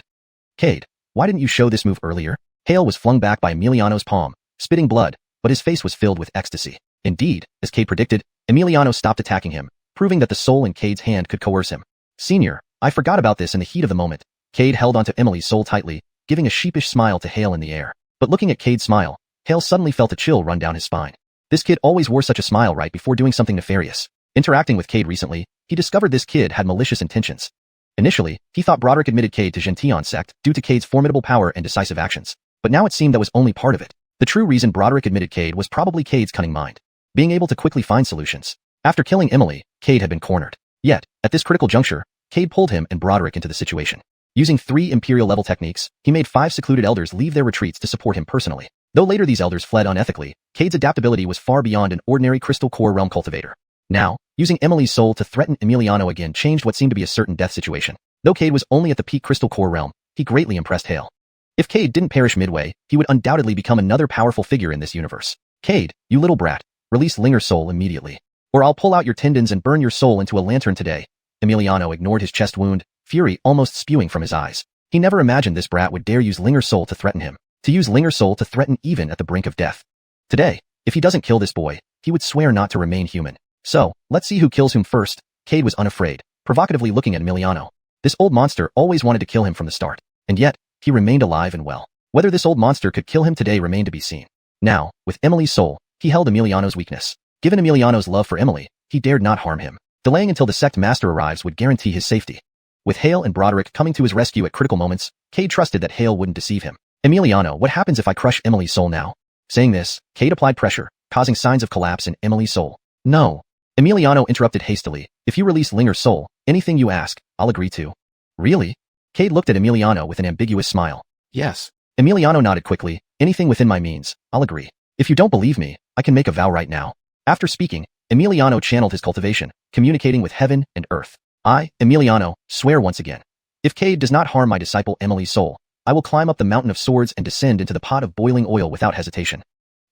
Cade, why didn't you show this move earlier? Hale was flung back by Emiliano's palm, spitting blood, but his face was filled with ecstasy. Indeed, as Cade predicted, Emiliano stopped attacking him, proving that the soul in Cade's hand could coerce him. Senior, I forgot about this in the heat of the moment. Cade held onto Emily's soul tightly, giving a sheepish smile to Hale in the air. But looking at Cade's smile, Hale suddenly felt a chill run down his spine. This kid always wore such a smile right before doing something nefarious. Interacting with Cade recently, he discovered this kid had malicious intentions. Initially, he thought Broderick admitted Cade to xiuxian sect due to Cade's formidable power and decisive actions. But now it seemed that was only part of it. The true reason Broderick admitted Cade was probably Cade's cunning mind, being able to quickly find solutions. After killing Emily, Cade had been cornered. Yet, at this critical juncture, Cade pulled him and Broderick into the situation. Using 3 Imperial-level techniques, he made 5 secluded elders leave their retreats to support him personally. Though later these elders fled unethically, Cade's adaptability was far beyond an ordinary crystal core realm cultivator. Now, using Emily's soul to threaten Emiliano again changed what seemed to be a certain death situation. Though Cade was only at the peak crystal core realm, he greatly impressed Hale. If Cade didn't perish midway, he would undoubtedly become another powerful figure in this universe. Cade, you little brat, release Linger's soul immediately. Or I'll pull out your tendons and burn your soul into a lantern today. Emiliano ignored his chest wound, fury almost spewing from his eyes. He never imagined this brat would dare use Linger's soul to threaten him. To use Linger's soul to threaten even at the brink of death. Today, if he doesn't kill this boy, he would swear not to remain human. So, let's see who kills whom first. Cade was unafraid, provocatively looking at Emiliano. This old monster always wanted to kill him from the start. And yet, he remained alive and well. Whether this old monster could kill him today remained to be seen. Now, with Emily's soul, he held Emiliano's weakness. Given Emiliano's love for Emily, he dared not harm him. Delaying until the sect master arrives would guarantee his safety. With Hale and Broderick coming to his rescue at critical moments, Cade trusted that Hale wouldn't deceive him. Emiliano, what happens if I crush Emily's soul now? Saying this, Cade applied pressure, causing signs of collapse in Emily's soul. No. Emiliano interrupted hastily. If you release Linger's soul, anything you ask, I'll agree to. Really? Cade looked at Emiliano with an ambiguous smile. Yes. Emiliano nodded quickly. Anything within my means, I'll agree. If you don't believe me, I can make a vow right now. After speaking, Emiliano channeled his cultivation, communicating with heaven and earth. I, Emiliano, swear once again. If Cade does not harm my disciple Emily's soul, I will climb up the mountain of swords and descend into the pot of boiling oil without hesitation.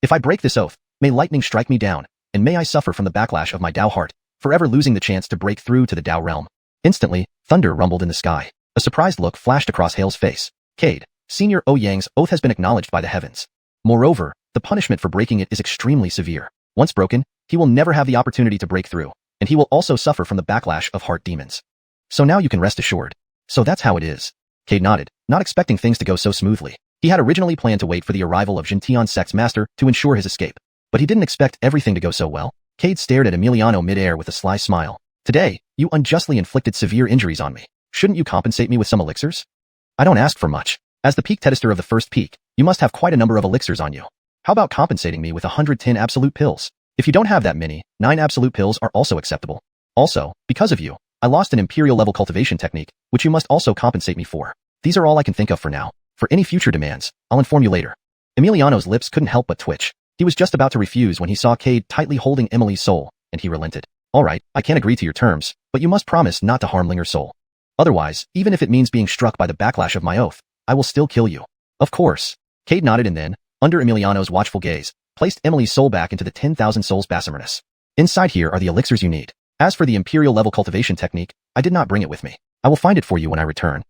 If I break this oath, may lightning strike me down, and may I suffer from the backlash of my Dao heart, forever losing the chance to break through to the Dao realm. Instantly, thunder rumbled in the sky. A surprised look flashed across Hale's face. Cade, Senior Ouyang's oath has been acknowledged by the heavens. Moreover, the punishment for breaking it is extremely severe. Once broken, he will never have the opportunity to break through, and he will also suffer from the backlash of heart demons. So now you can rest assured. So that's how it is. Cade nodded, not expecting things to go so smoothly. He had originally planned to wait for the arrival of xiuxian sect's master to ensure his escape, but he didn't expect everything to go so well. Cade stared at Emiliano midair with a sly smile. Today, you unjustly inflicted severe injuries on me. Shouldn't you compensate me with some elixirs? I don't ask for much. As the peak tester of the first peak, you must have quite a number of elixirs on you. How about compensating me with 110 absolute pills? If you don't have that many, 9 absolute pills are also acceptable. Also, because of you, I lost an Imperial-level cultivation technique, which you must also compensate me for. These are all I can think of for now. For any future demands, I'll inform you later. Emiliano's lips couldn't help but twitch. He was just about to refuse when he saw Cade tightly holding Emily's soul, and he relented. All right, I can agree to your terms, but you must promise not to harm Linger's soul. Otherwise, even if it means being struck by the backlash of my oath, I will still kill you. Of course. Cade nodded and then, under Emiliano's watchful gaze, placed Emily's soul back into the 10,000 souls Basimernus. Inside here are the elixirs you need. As for the Imperial-level cultivation technique, I did not bring it with me. I will find it for you when I return.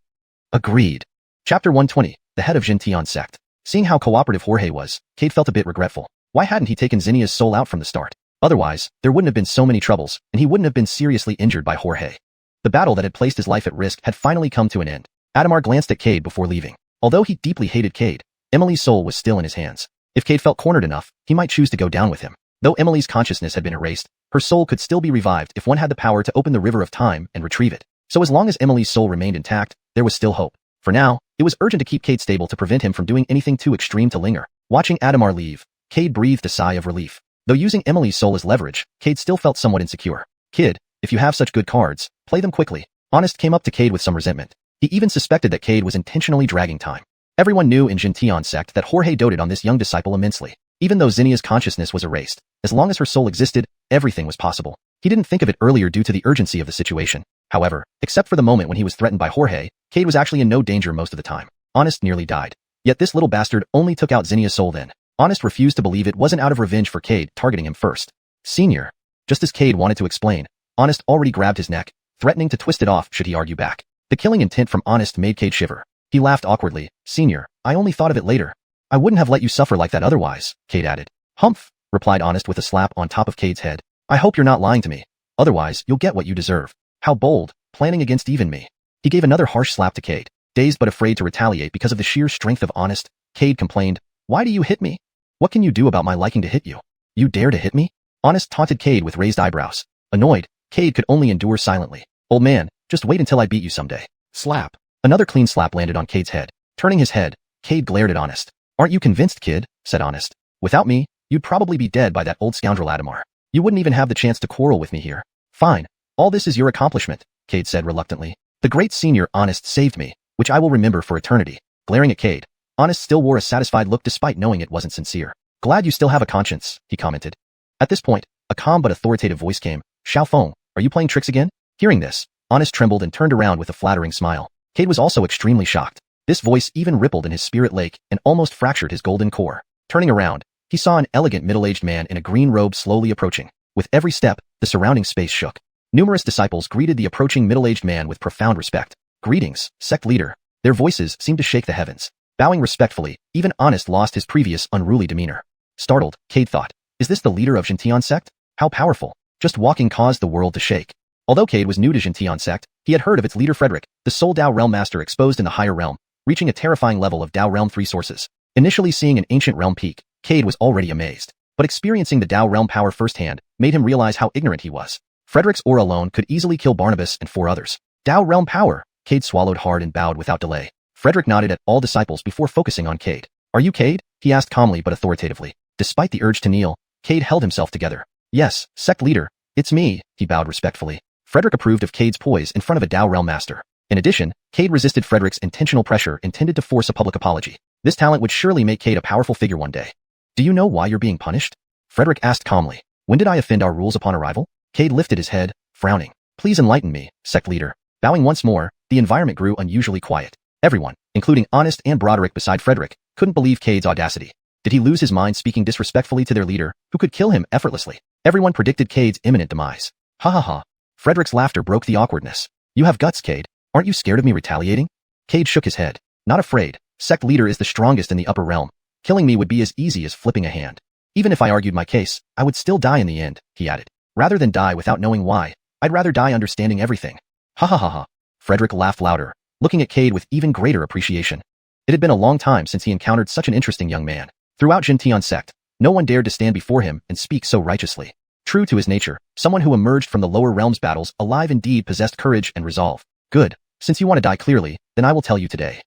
Agreed. Chapter 120, the head of xiuxian sect. Seeing how cooperative Jorge was, Cade felt a bit regretful. Why hadn't he taken Zinnia's soul out from the start? Otherwise, there wouldn't have been so many troubles, and he wouldn't have been seriously injured by Jorge. The battle that had placed his life at risk had finally come to an end. Adamar glanced at Cade before leaving. Although he deeply hated Cade, Emily's soul was still in his hands. If Cade felt cornered enough, he might choose to go down with him. Though Emily's consciousness had been erased, her soul could still be revived if one had the power to open the river of time and retrieve it. So as long as Emily's soul remained intact, there was still hope. For now, it was urgent to keep Cade stable to prevent him from doing anything too extreme to Linger. Watching Adamar leave, Cade breathed a sigh of relief. Though using Emily's soul as leverage, Cade still felt somewhat insecure. Kid, if you have such good cards, play them quickly. Honest came up to Cade with some resentment. He even suspected that Cade was intentionally dragging time. Everyone knew in xiuxian sect that Jorge doted on this young disciple immensely. Even though Zinnia's consciousness was erased, as long as her soul existed, everything was possible. He didn't think of it earlier due to the urgency of the situation. However, except for the moment when he was threatened by Jorge, Cade was actually in no danger most of the time. Honest nearly died. Yet this little bastard only took out Zinnia's soul then. Honest refused to believe it wasn't out of revenge for Cade targeting him first. Senior. Just as Cade wanted to explain, Honest already grabbed his neck, threatening to twist it off should he argue back. The killing intent from Honest made Cade shiver. He laughed awkwardly. Senior, I only thought of it later. I wouldn't have let you suffer like that otherwise, Cade added. Humph, replied Honest with a slap on top of Cade's head. I hope you're not lying to me. Otherwise, you'll get what you deserve. How bold, planning against even me. He gave another harsh slap to Cade. Dazed but afraid to retaliate because of the sheer strength of Honest, Cade complained, Why do you hit me? What can you do about my liking to hit you? You dare to hit me? Honest taunted Cade with raised eyebrows. Annoyed, Cade could only endure silently. Old man, just wait until I beat you someday. Slap. Another clean slap landed on Cade's head. Turning his head, Cade glared at Honest. Aren't you convinced, kid? Said Honest. Without me, you'd probably be dead by that old scoundrel Adamar. You wouldn't even have the chance to quarrel with me here. Fine. All this is your accomplishment, Cade said reluctantly. The great senior Honest saved me, which I will remember for eternity. Glaring at Cade, Honest still wore a satisfied look despite knowing it wasn't sincere. Glad you still have a conscience, he commented. At this point, a calm but authoritative voice came. Xiaofeng, are you playing tricks again? Hearing this, Honest trembled and turned around with a flattering smile. Cade was also extremely shocked. This voice even rippled in his spirit lake and almost fractured his golden core. Turning around, he saw an elegant middle-aged man in a green robe slowly approaching. With every step, the surrounding space shook. Numerous disciples greeted the approaching middle-aged man with profound respect. Greetings, sect leader. Their voices seemed to shake the heavens. Bowing respectfully, even Honest lost his previous unruly demeanor. Startled, Cade thought, is this the leader of xiuxian sect? How powerful. Just walking caused the world to shake. Although Cade was new to xiuxian sect, he had heard of its leader Frederick, the sole Dao realm master exposed in the higher realm, reaching a terrifying level of Dao realm 3 sources. Initially seeing an ancient realm peak, Cade was already amazed. But experiencing the Dao realm power firsthand made him realize how ignorant he was. Frederick's aura alone could easily kill Barnabas and 4 others. Dao realm power. Cade swallowed hard and bowed without delay. Frederick nodded at all disciples before focusing on Cade. Are you Cade? He asked calmly but authoritatively. Despite the urge to kneel, Cade held himself together. Yes, sect leader. It's me, he bowed respectfully. Frederick approved of Cade's poise in front of a Dao realm master. In addition, Cade resisted Frederick's intentional pressure intended to force a public apology. This talent would surely make Cade a powerful figure one day. Do you know why you're being punished? Frederick asked calmly. When did I offend our rules upon arrival? Cade lifted his head, frowning. Please enlighten me, sect leader. Bowing once more, the environment grew unusually quiet. Everyone, including Honest and Broderick beside Frederick, couldn't believe Cade's audacity. Did he lose his mind speaking disrespectfully to their leader, who could kill him effortlessly? Everyone predicted Cade's imminent demise. Ha ha ha. Frederick's laughter broke the awkwardness. You have guts, Cade. Aren't you scared of me retaliating? Cade shook his head. Not afraid. Sect leader is the strongest in the upper realm. Killing me would be as easy as flipping a hand. Even if I argued my case, I would still die in the end, he added. Rather than die without knowing why, I'd rather die understanding everything. Ha ha ha ha. Frederick laughed louder, looking at Cade with even greater appreciation. It had been a long time since he encountered such an interesting young man. Throughout xiuxian sect, no one dared to stand before him and speak so righteously. True to his nature, someone who emerged from the lower realms battles alive indeed possessed courage and resolve. Good. Since you want to die clearly, then I will tell you today.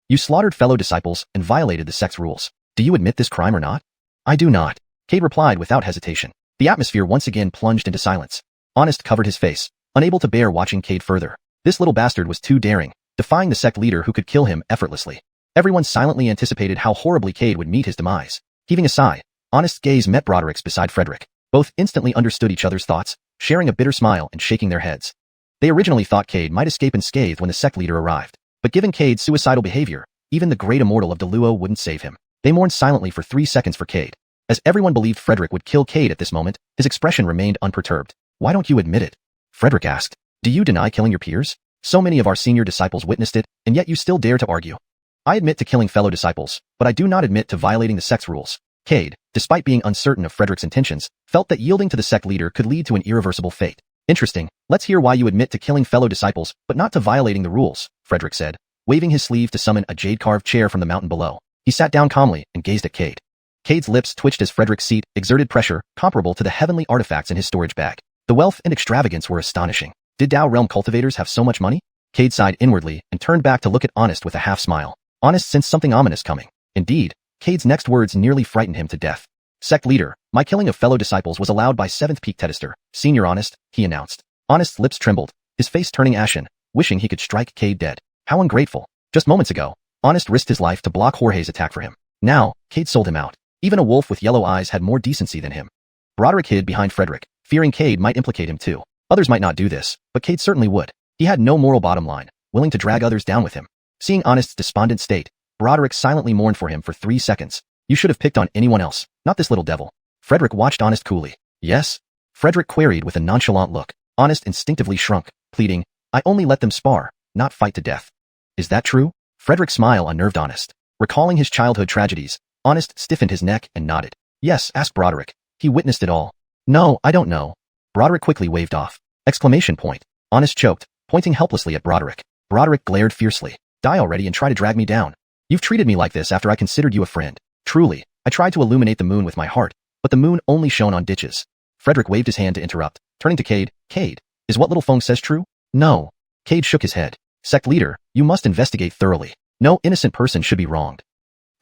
You slaughtered fellow disciples and violated the sect's rules. Do you admit this crime or not? I do not. Cade replied without hesitation. The atmosphere once again plunged into silence. Honest covered his face, unable to bear watching Cade further. This little bastard was too daring, defying the sect leader who could kill him effortlessly. Everyone silently anticipated how horribly Cade would meet his demise. Heaving a sigh, Honest's gaze met Broderick's beside Frederick. Both instantly understood each other's thoughts, sharing a bitter smile and shaking their heads. They originally thought Cade might escape unscathed when the sect leader arrived. But given Cade's suicidal behavior, even the great immortal of Deluo wouldn't save him. They mourned silently for 3 seconds for Cade. As everyone believed Frederick would kill Cade at this moment, his expression remained unperturbed. Why don't you admit it? Frederick asked. Do you deny killing your peers? So many of our senior disciples witnessed it, and yet you still dare to argue. I admit to killing fellow disciples, but I do not admit to violating the sect's rules. Cade, despite being uncertain of Frederick's intentions, felt that yielding to the sect leader could lead to an irreversible fate. Interesting. Let's hear why you admit to killing fellow disciples, but not to violating the rules, Frederick said, waving his sleeve to summon a jade-carved chair from the mountain below. He sat down calmly and gazed at Cade. Cade's lips twitched as Frederick's seat exerted pressure comparable to the heavenly artifacts in his storage bag. The wealth and extravagance were astonishing. Did Dao realm cultivators have so much money? Cade sighed inwardly and turned back to look at Honest with a half-smile. Honest sensed something ominous coming. Indeed, Cade's next words nearly frightened him to death. Sect leader, my killing of fellow disciples was allowed by 7th peak Detested, Senior Honest, he announced. Honest's lips trembled, his face turning ashen, wishing he could strike Cade dead. How ungrateful. Just moments ago, Honest risked his life to block Jorge's attack for him. Now, Cade sold him out. Even a wolf with yellow eyes had more decency than him. Broderick hid behind Frederick, fearing Cade might implicate him too. Others might not do this, but Cade certainly would. He had no moral bottom line, willing to drag others down with him. Seeing Honest's despondent state, Broderick silently mourned for him for 3 seconds. You should have picked on anyone else, not this little devil. Frederick watched Honest coolly. Yes? Frederick queried with a nonchalant look. Honest instinctively shrunk, pleading, I only let them spar, not fight to death. Is that true? Frederick's smile unnerved Honest. Recalling his childhood tragedies, Honest stiffened his neck and nodded. Yes, asked Broderick. He witnessed it all. No, I don't know. Broderick quickly waved off. Exclamation point. Honest choked, pointing helplessly at Broderick. Broderick glared fiercely. Die already and try to drag me down. You've treated me like this after I considered you a friend. Truly, I tried to illuminate the moon with my heart, but the moon only shone on ditches. Frederick waved his hand to interrupt, turning to Cade. Cade, is what Little Feng says true? No. Cade shook his head. Sect leader, you must investigate thoroughly. No innocent person should be wronged.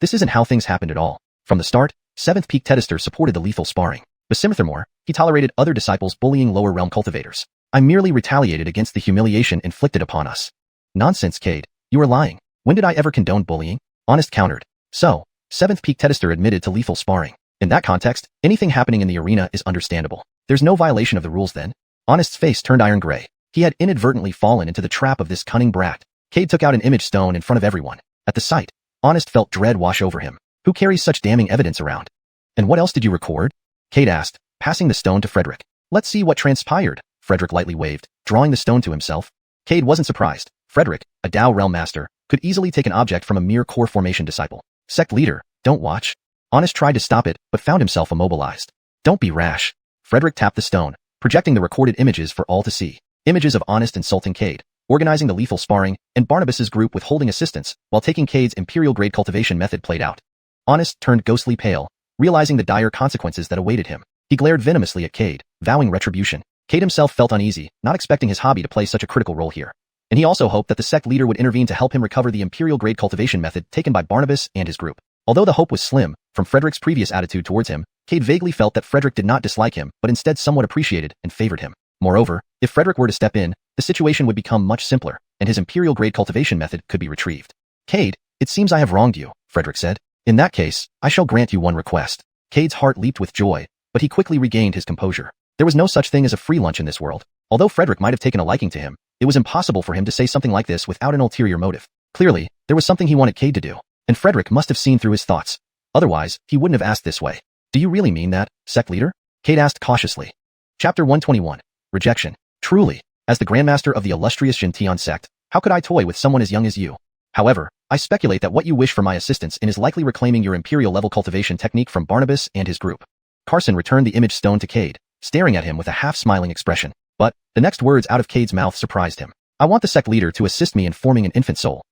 This isn't how things happened at all. From the start, 7th peak Detested supported the lethal sparring. But furthermore, he tolerated other disciples bullying lower realm cultivators. I merely retaliated against the humiliation inflicted upon us. Nonsense, Cade. You are lying. When did I ever condone bullying? Honest countered. So, 7th peak Detested admitted to lethal sparring. In that context, anything happening in the arena is understandable. There's no violation of the rules then. Honest's face turned iron gray. He had inadvertently fallen into the trap of this cunning brat. Cade took out an image stone in front of everyone. At the sight, Honest felt dread wash over him. Who carries such damning evidence around? And what else did you record? Cade asked, passing the stone to Frederick. Let's see what transpired. Frederick lightly waved, drawing the stone to himself. Cade wasn't surprised. Frederick, a Dao realm master, could easily take an object from a mere core formation disciple. Sect leader, don't watch. Honest tried to stop it, but found himself immobilized. Don't be rash. Frederick tapped the stone, projecting the recorded images for all to see. Images of Honest insulting Cade, organizing the lethal sparring, and Barnabas's group withholding assistance while taking Cade's imperial-grade cultivation method played out. Honest turned ghostly pale, realizing the dire consequences that awaited him. He glared venomously at Cade, vowing retribution. Cade himself felt uneasy, not expecting his hobby to play such a critical role here. And he also hoped that the sect leader would intervene to help him recover the imperial-grade cultivation method taken by Barnabas and his group. Although the hope was slim, from Frederick's previous attitude towards him, Cade vaguely felt that Frederick did not dislike him but instead somewhat appreciated and favored him. Moreover, if Frederick were to step in, the situation would become much simpler, and his imperial-grade cultivation method could be retrieved. Cade, it seems I have wronged you, Frederick said. In that case, I shall grant you one request. Cade's heart leaped with joy, but he quickly regained his composure. There was no such thing as a free lunch in this world. Although Frederick might have taken a liking to him, it was impossible for him to say something like this without an ulterior motive. Clearly, there was something he wanted Cade to do, and Frederick must have seen through his thoughts. Otherwise, he wouldn't have asked this way. Do you really mean that, sect leader? Cade asked cautiously. Chapter 121. Rejection. Truly, as the Grandmaster of the illustrious Xiuxian sect, how could I toy with someone as young as you? However, I speculate that what you wish for my assistance in is likely reclaiming your imperial-level cultivation technique from Barnabas and his group. Carson returned the image stone to Cade, staring at him with a half-smiling expression. But, the next words out of Cade's mouth surprised him. I want the sect leader to assist me in forming an infant soul.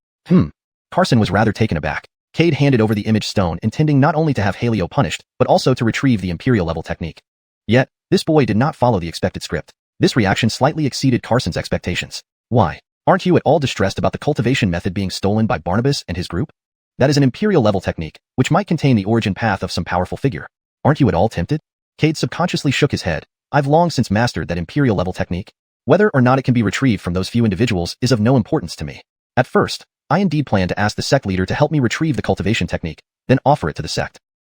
Carson was rather taken aback. Cade handed over the image stone intending not only to have Halio punished, but also to retrieve the imperial-level technique. Yet, this boy did not follow the expected script. This reaction slightly exceeded Carson's expectations. Why? Aren't you at all distressed about the cultivation method being stolen by Barnabas and his group? That is an imperial-level technique, which might contain the origin path of some powerful figure. Aren't you at all tempted? Cade subconsciously shook his head. I've long since mastered that imperial-level technique. Whether or not it can be retrieved from those few individuals is of no importance to me. At first, I indeed plan to ask the sect leader to help me retrieve the cultivation technique, then offer it to the sect.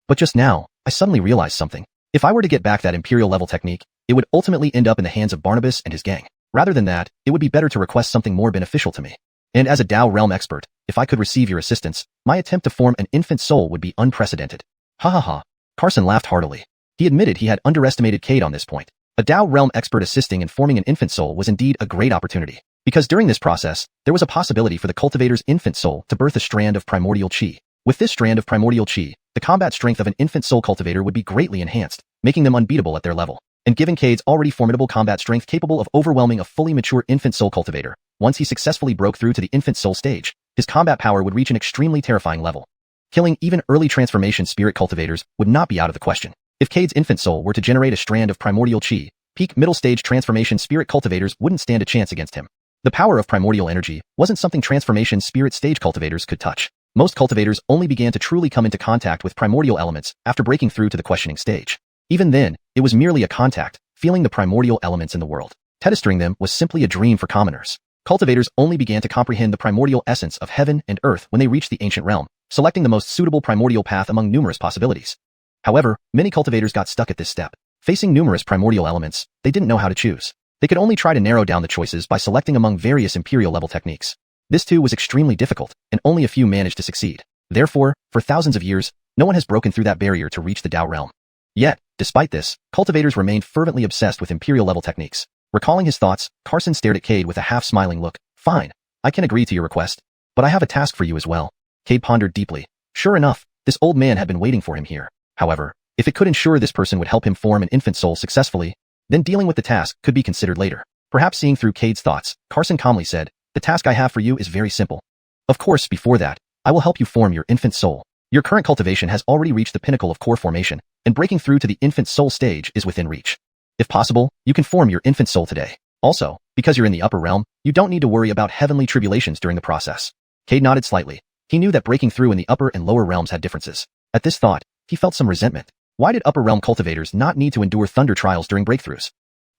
But just now, I suddenly realized something. If I were to get back that imperial-level technique, it would ultimately end up in the hands of Barnabas and his gang. Rather than that, it would be better to request something more beneficial to me. And as a Dao realm expert, if I could receive your assistance, my attempt to form an infant soul would be unprecedented. Ha ha ha. Carson laughed heartily. He admitted he had underestimated Cade on this point. A Dao realm expert assisting in forming an infant soul was indeed a great opportunity. Because during this process, there was a possibility for the cultivator's infant soul to birth a strand of primordial qi. With this strand of primordial qi, the combat strength of an infant soul cultivator would be greatly enhanced, making them unbeatable at their level. And given Cade's already formidable combat strength capable of overwhelming a fully mature infant soul cultivator, once he successfully broke through to the infant soul stage, his combat power would reach an extremely terrifying level. Killing even early transformation spirit cultivators would not be out of the question. If Cade's infant soul were to generate a strand of primordial qi, peak middle stage transformation spirit cultivators wouldn't stand a chance against him. The power of primordial energy wasn't something transformation spirit stage cultivators could touch. Most cultivators only began to truly come into contact with primordial elements after breaking through to the questioning stage. Even then, it was merely a contact, feeling the primordial elements in the world. Detesting them was simply a dream for commoners. Cultivators only began to comprehend the primordial essence of heaven and earth when they reached the ancient realm, selecting the most suitable primordial path among numerous possibilities. However, many cultivators got stuck at this step. Facing numerous primordial elements, they didn't know how to choose. They could only try to narrow down the choices by selecting among various imperial-level techniques. This too was extremely difficult, and only a few managed to succeed. Therefore, for thousands of years, no one has broken through that barrier to reach the Dao realm. Yet, despite this, cultivators remained fervently obsessed with imperial-level techniques. Recalling his thoughts, Carson stared at Cade with a half-smiling look. Fine, I can agree to your request, but I have a task for you as well. Cade pondered deeply. Sure enough, this old man had been waiting for him here. However, if it could ensure this person would help him form an infant soul successfully, then dealing with the task could be considered later. Perhaps seeing through Cade's thoughts, Carson calmly said, the task I have for you is very simple. Of course, before that, I will help you form your infant soul. Your current cultivation has already reached the pinnacle of core formation, and breaking through to the infant soul stage is within reach. If possible, you can form your infant soul today. Also, because you're in the upper realm, you don't need to worry about heavenly tribulations during the process. Cade nodded slightly. He knew that breaking through in the upper and lower realms had differences. At this thought, he felt some resentment. Why did upper realm cultivators not need to endure thunder trials during breakthroughs?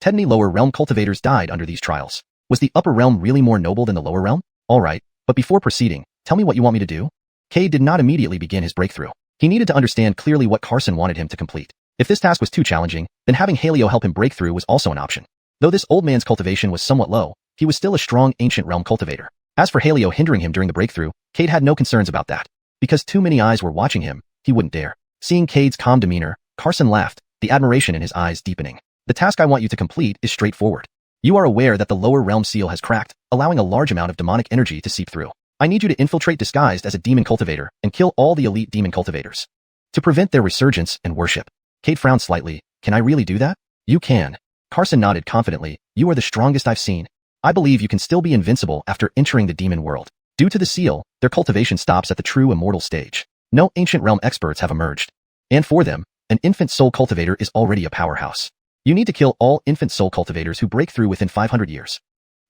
Many lower realm cultivators died under these trials. Was the upper realm really more noble than the lower realm? Alright, but before proceeding, tell me what you want me to do? Cade did not immediately begin his breakthrough. He needed to understand clearly what Carson wanted him to complete. If this task was too challenging, then having Halio help him break through was also an option. Though this old man's cultivation was somewhat low, he was still a strong ancient realm cultivator. As for Halio hindering him during the breakthrough, Cade had no concerns about that. Because too many eyes were watching him, he wouldn't dare. Seeing Cade's calm demeanor, Carson laughed, the admiration in his eyes deepening. The task I want you to complete is straightforward. You are aware that the lower realm seal has cracked, allowing a large amount of demonic energy to seep through. I need you to infiltrate disguised as a demon cultivator and kill all the elite demon cultivators to prevent their resurgence and worship. Cade frowned slightly. Can I really do that? You can. Carson nodded confidently. You are the strongest I've seen. I believe you can still be invincible after entering the demon world. Due to the seal, their cultivation stops at the true immortal stage. No ancient realm experts have emerged. And for them, an infant soul cultivator is already a powerhouse. You need to kill all infant soul cultivators who break through within 500 years.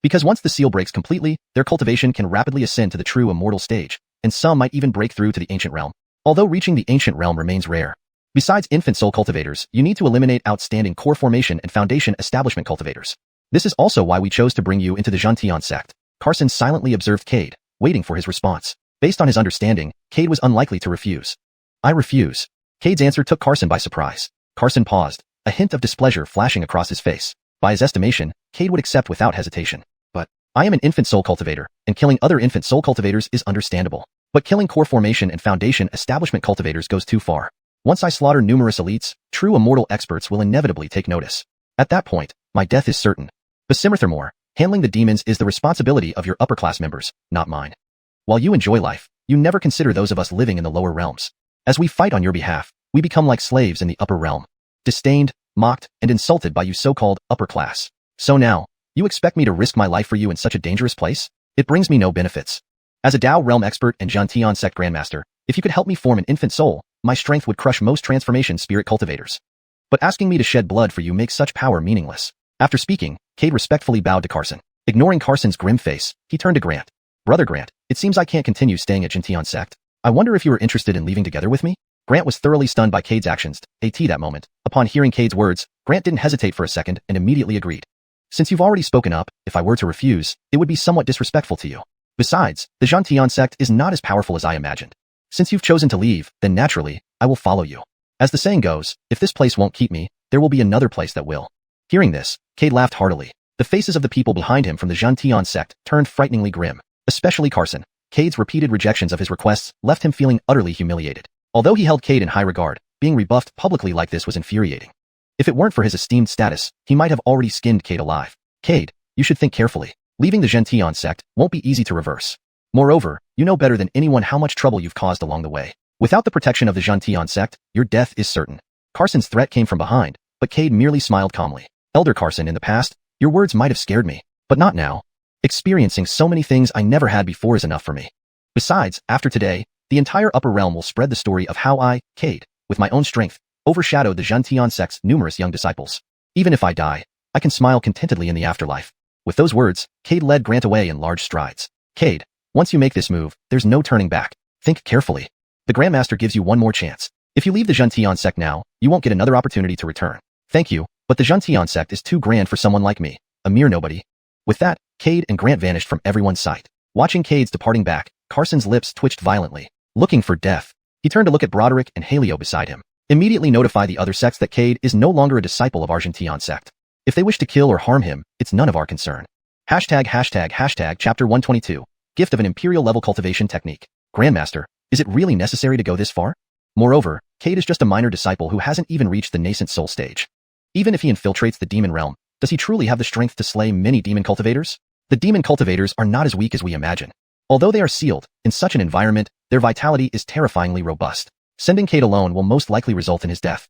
Because once the seal breaks completely, their cultivation can rapidly ascend to the true immortal stage, and some might even break through to the ancient realm. Although reaching the ancient realm remains rare. Besides infant soul cultivators, you need to eliminate outstanding core formation and foundation establishment cultivators. This is also why we chose to bring you into the Xiuxian sect. Carson silently observed Cade, waiting for his response. Based on his understanding, Cade was unlikely to refuse. I refuse. Cade's answer took Carson by surprise. Carson paused, a hint of displeasure flashing across his face. By his estimation, Cade would accept without hesitation. But, I am an infant soul cultivator, and killing other infant soul cultivators is understandable. But killing core formation and foundation establishment cultivators goes too far. Once I slaughter numerous elites, true immortal experts will inevitably take notice. At that point, my death is certain. But furthermore, handling the demons is the responsibility of your upper-class members, not mine. While you enjoy life, you never consider those of us living in the lower realms. As we fight on your behalf, we become like slaves in the upper realm. Disdained, mocked, and insulted by you so-called upper class. So now, you expect me to risk my life for you in such a dangerous place? It brings me no benefits. As a Dao realm expert and Xiuxian sect grandmaster, if you could help me form an infant soul, my strength would crush most transformation spirit cultivators. But asking me to shed blood for you makes such power meaningless. After speaking, Cade respectfully bowed to Carson. Ignoring Carson's grim face, he turned to Grant. Brother Grant, it seems I can't continue staying at Xiuxian sect. I wonder if you are interested in leaving together with me? Grant was thoroughly stunned by Cade's actions, that moment. Upon hearing Cade's words, Grant didn't hesitate for a second and immediately agreed. Since you've already spoken up, if I were to refuse, it would be somewhat disrespectful to you. Besides, the Xiuxian sect is not as powerful as I imagined. Since you've chosen to leave, then naturally, I will follow you. As the saying goes, if this place won't keep me, there will be another place that will. Hearing this, Cade laughed heartily. The faces of the people behind him from the Xiuxian sect turned frighteningly grim, especially Carson. Cade's repeated rejections of his requests left him feeling utterly humiliated. Although he held Cade in high regard, being rebuffed publicly like this was infuriating. If it weren't for his esteemed status, he might have already skinned Cade alive. Cade, you should think carefully. Leaving the Xiuxian sect won't be easy to reverse. Moreover, you know better than anyone how much trouble you've caused along the way. Without the protection of the Xiuxian sect, your death is certain. Carson's threat came from behind, but Cade merely smiled calmly. Elder Carson, in the past, your words might have scared me, but not now. Experiencing so many things I never had before is enough for me. Besides, after today, the entire upper realm will spread the story of how I, Cade, with my own strength, overshadowed the Xiuxian sect's numerous young disciples. Even if I die, I can smile contentedly in the afterlife. With those words, Cade led Grant away in large strides. Cade, once you make this move, there's no turning back. Think carefully. The Grandmaster gives you one more chance. If you leave the Xiuxian sect now, you won't get another opportunity to return. Thank you, but the Xiuxian sect is too grand for someone like me, a mere nobody. With that, Cade and Grant vanished from everyone's sight. Watching Cade's departing back, Carson's lips twitched violently, looking for death. He turned to look at Broderick and Halio beside him. Immediately notify the other sects that Cade is no longer a disciple of our Xiuxian sect. If they wish to kill or harm him, it's none of our concern. ##### Chapter 122. Gift of an Imperial Level Cultivation Technique. Grandmaster, is it really necessary to go this far? Moreover, Cade is just a minor disciple who hasn't even reached the nascent soul stage. Even if he infiltrates the demon realm, does he truly have the strength to slay many demon cultivators? The demon cultivators are not as weak as we imagine. Although they are sealed, in such an environment, their vitality is terrifyingly robust. Sending Cade alone will most likely result in his death.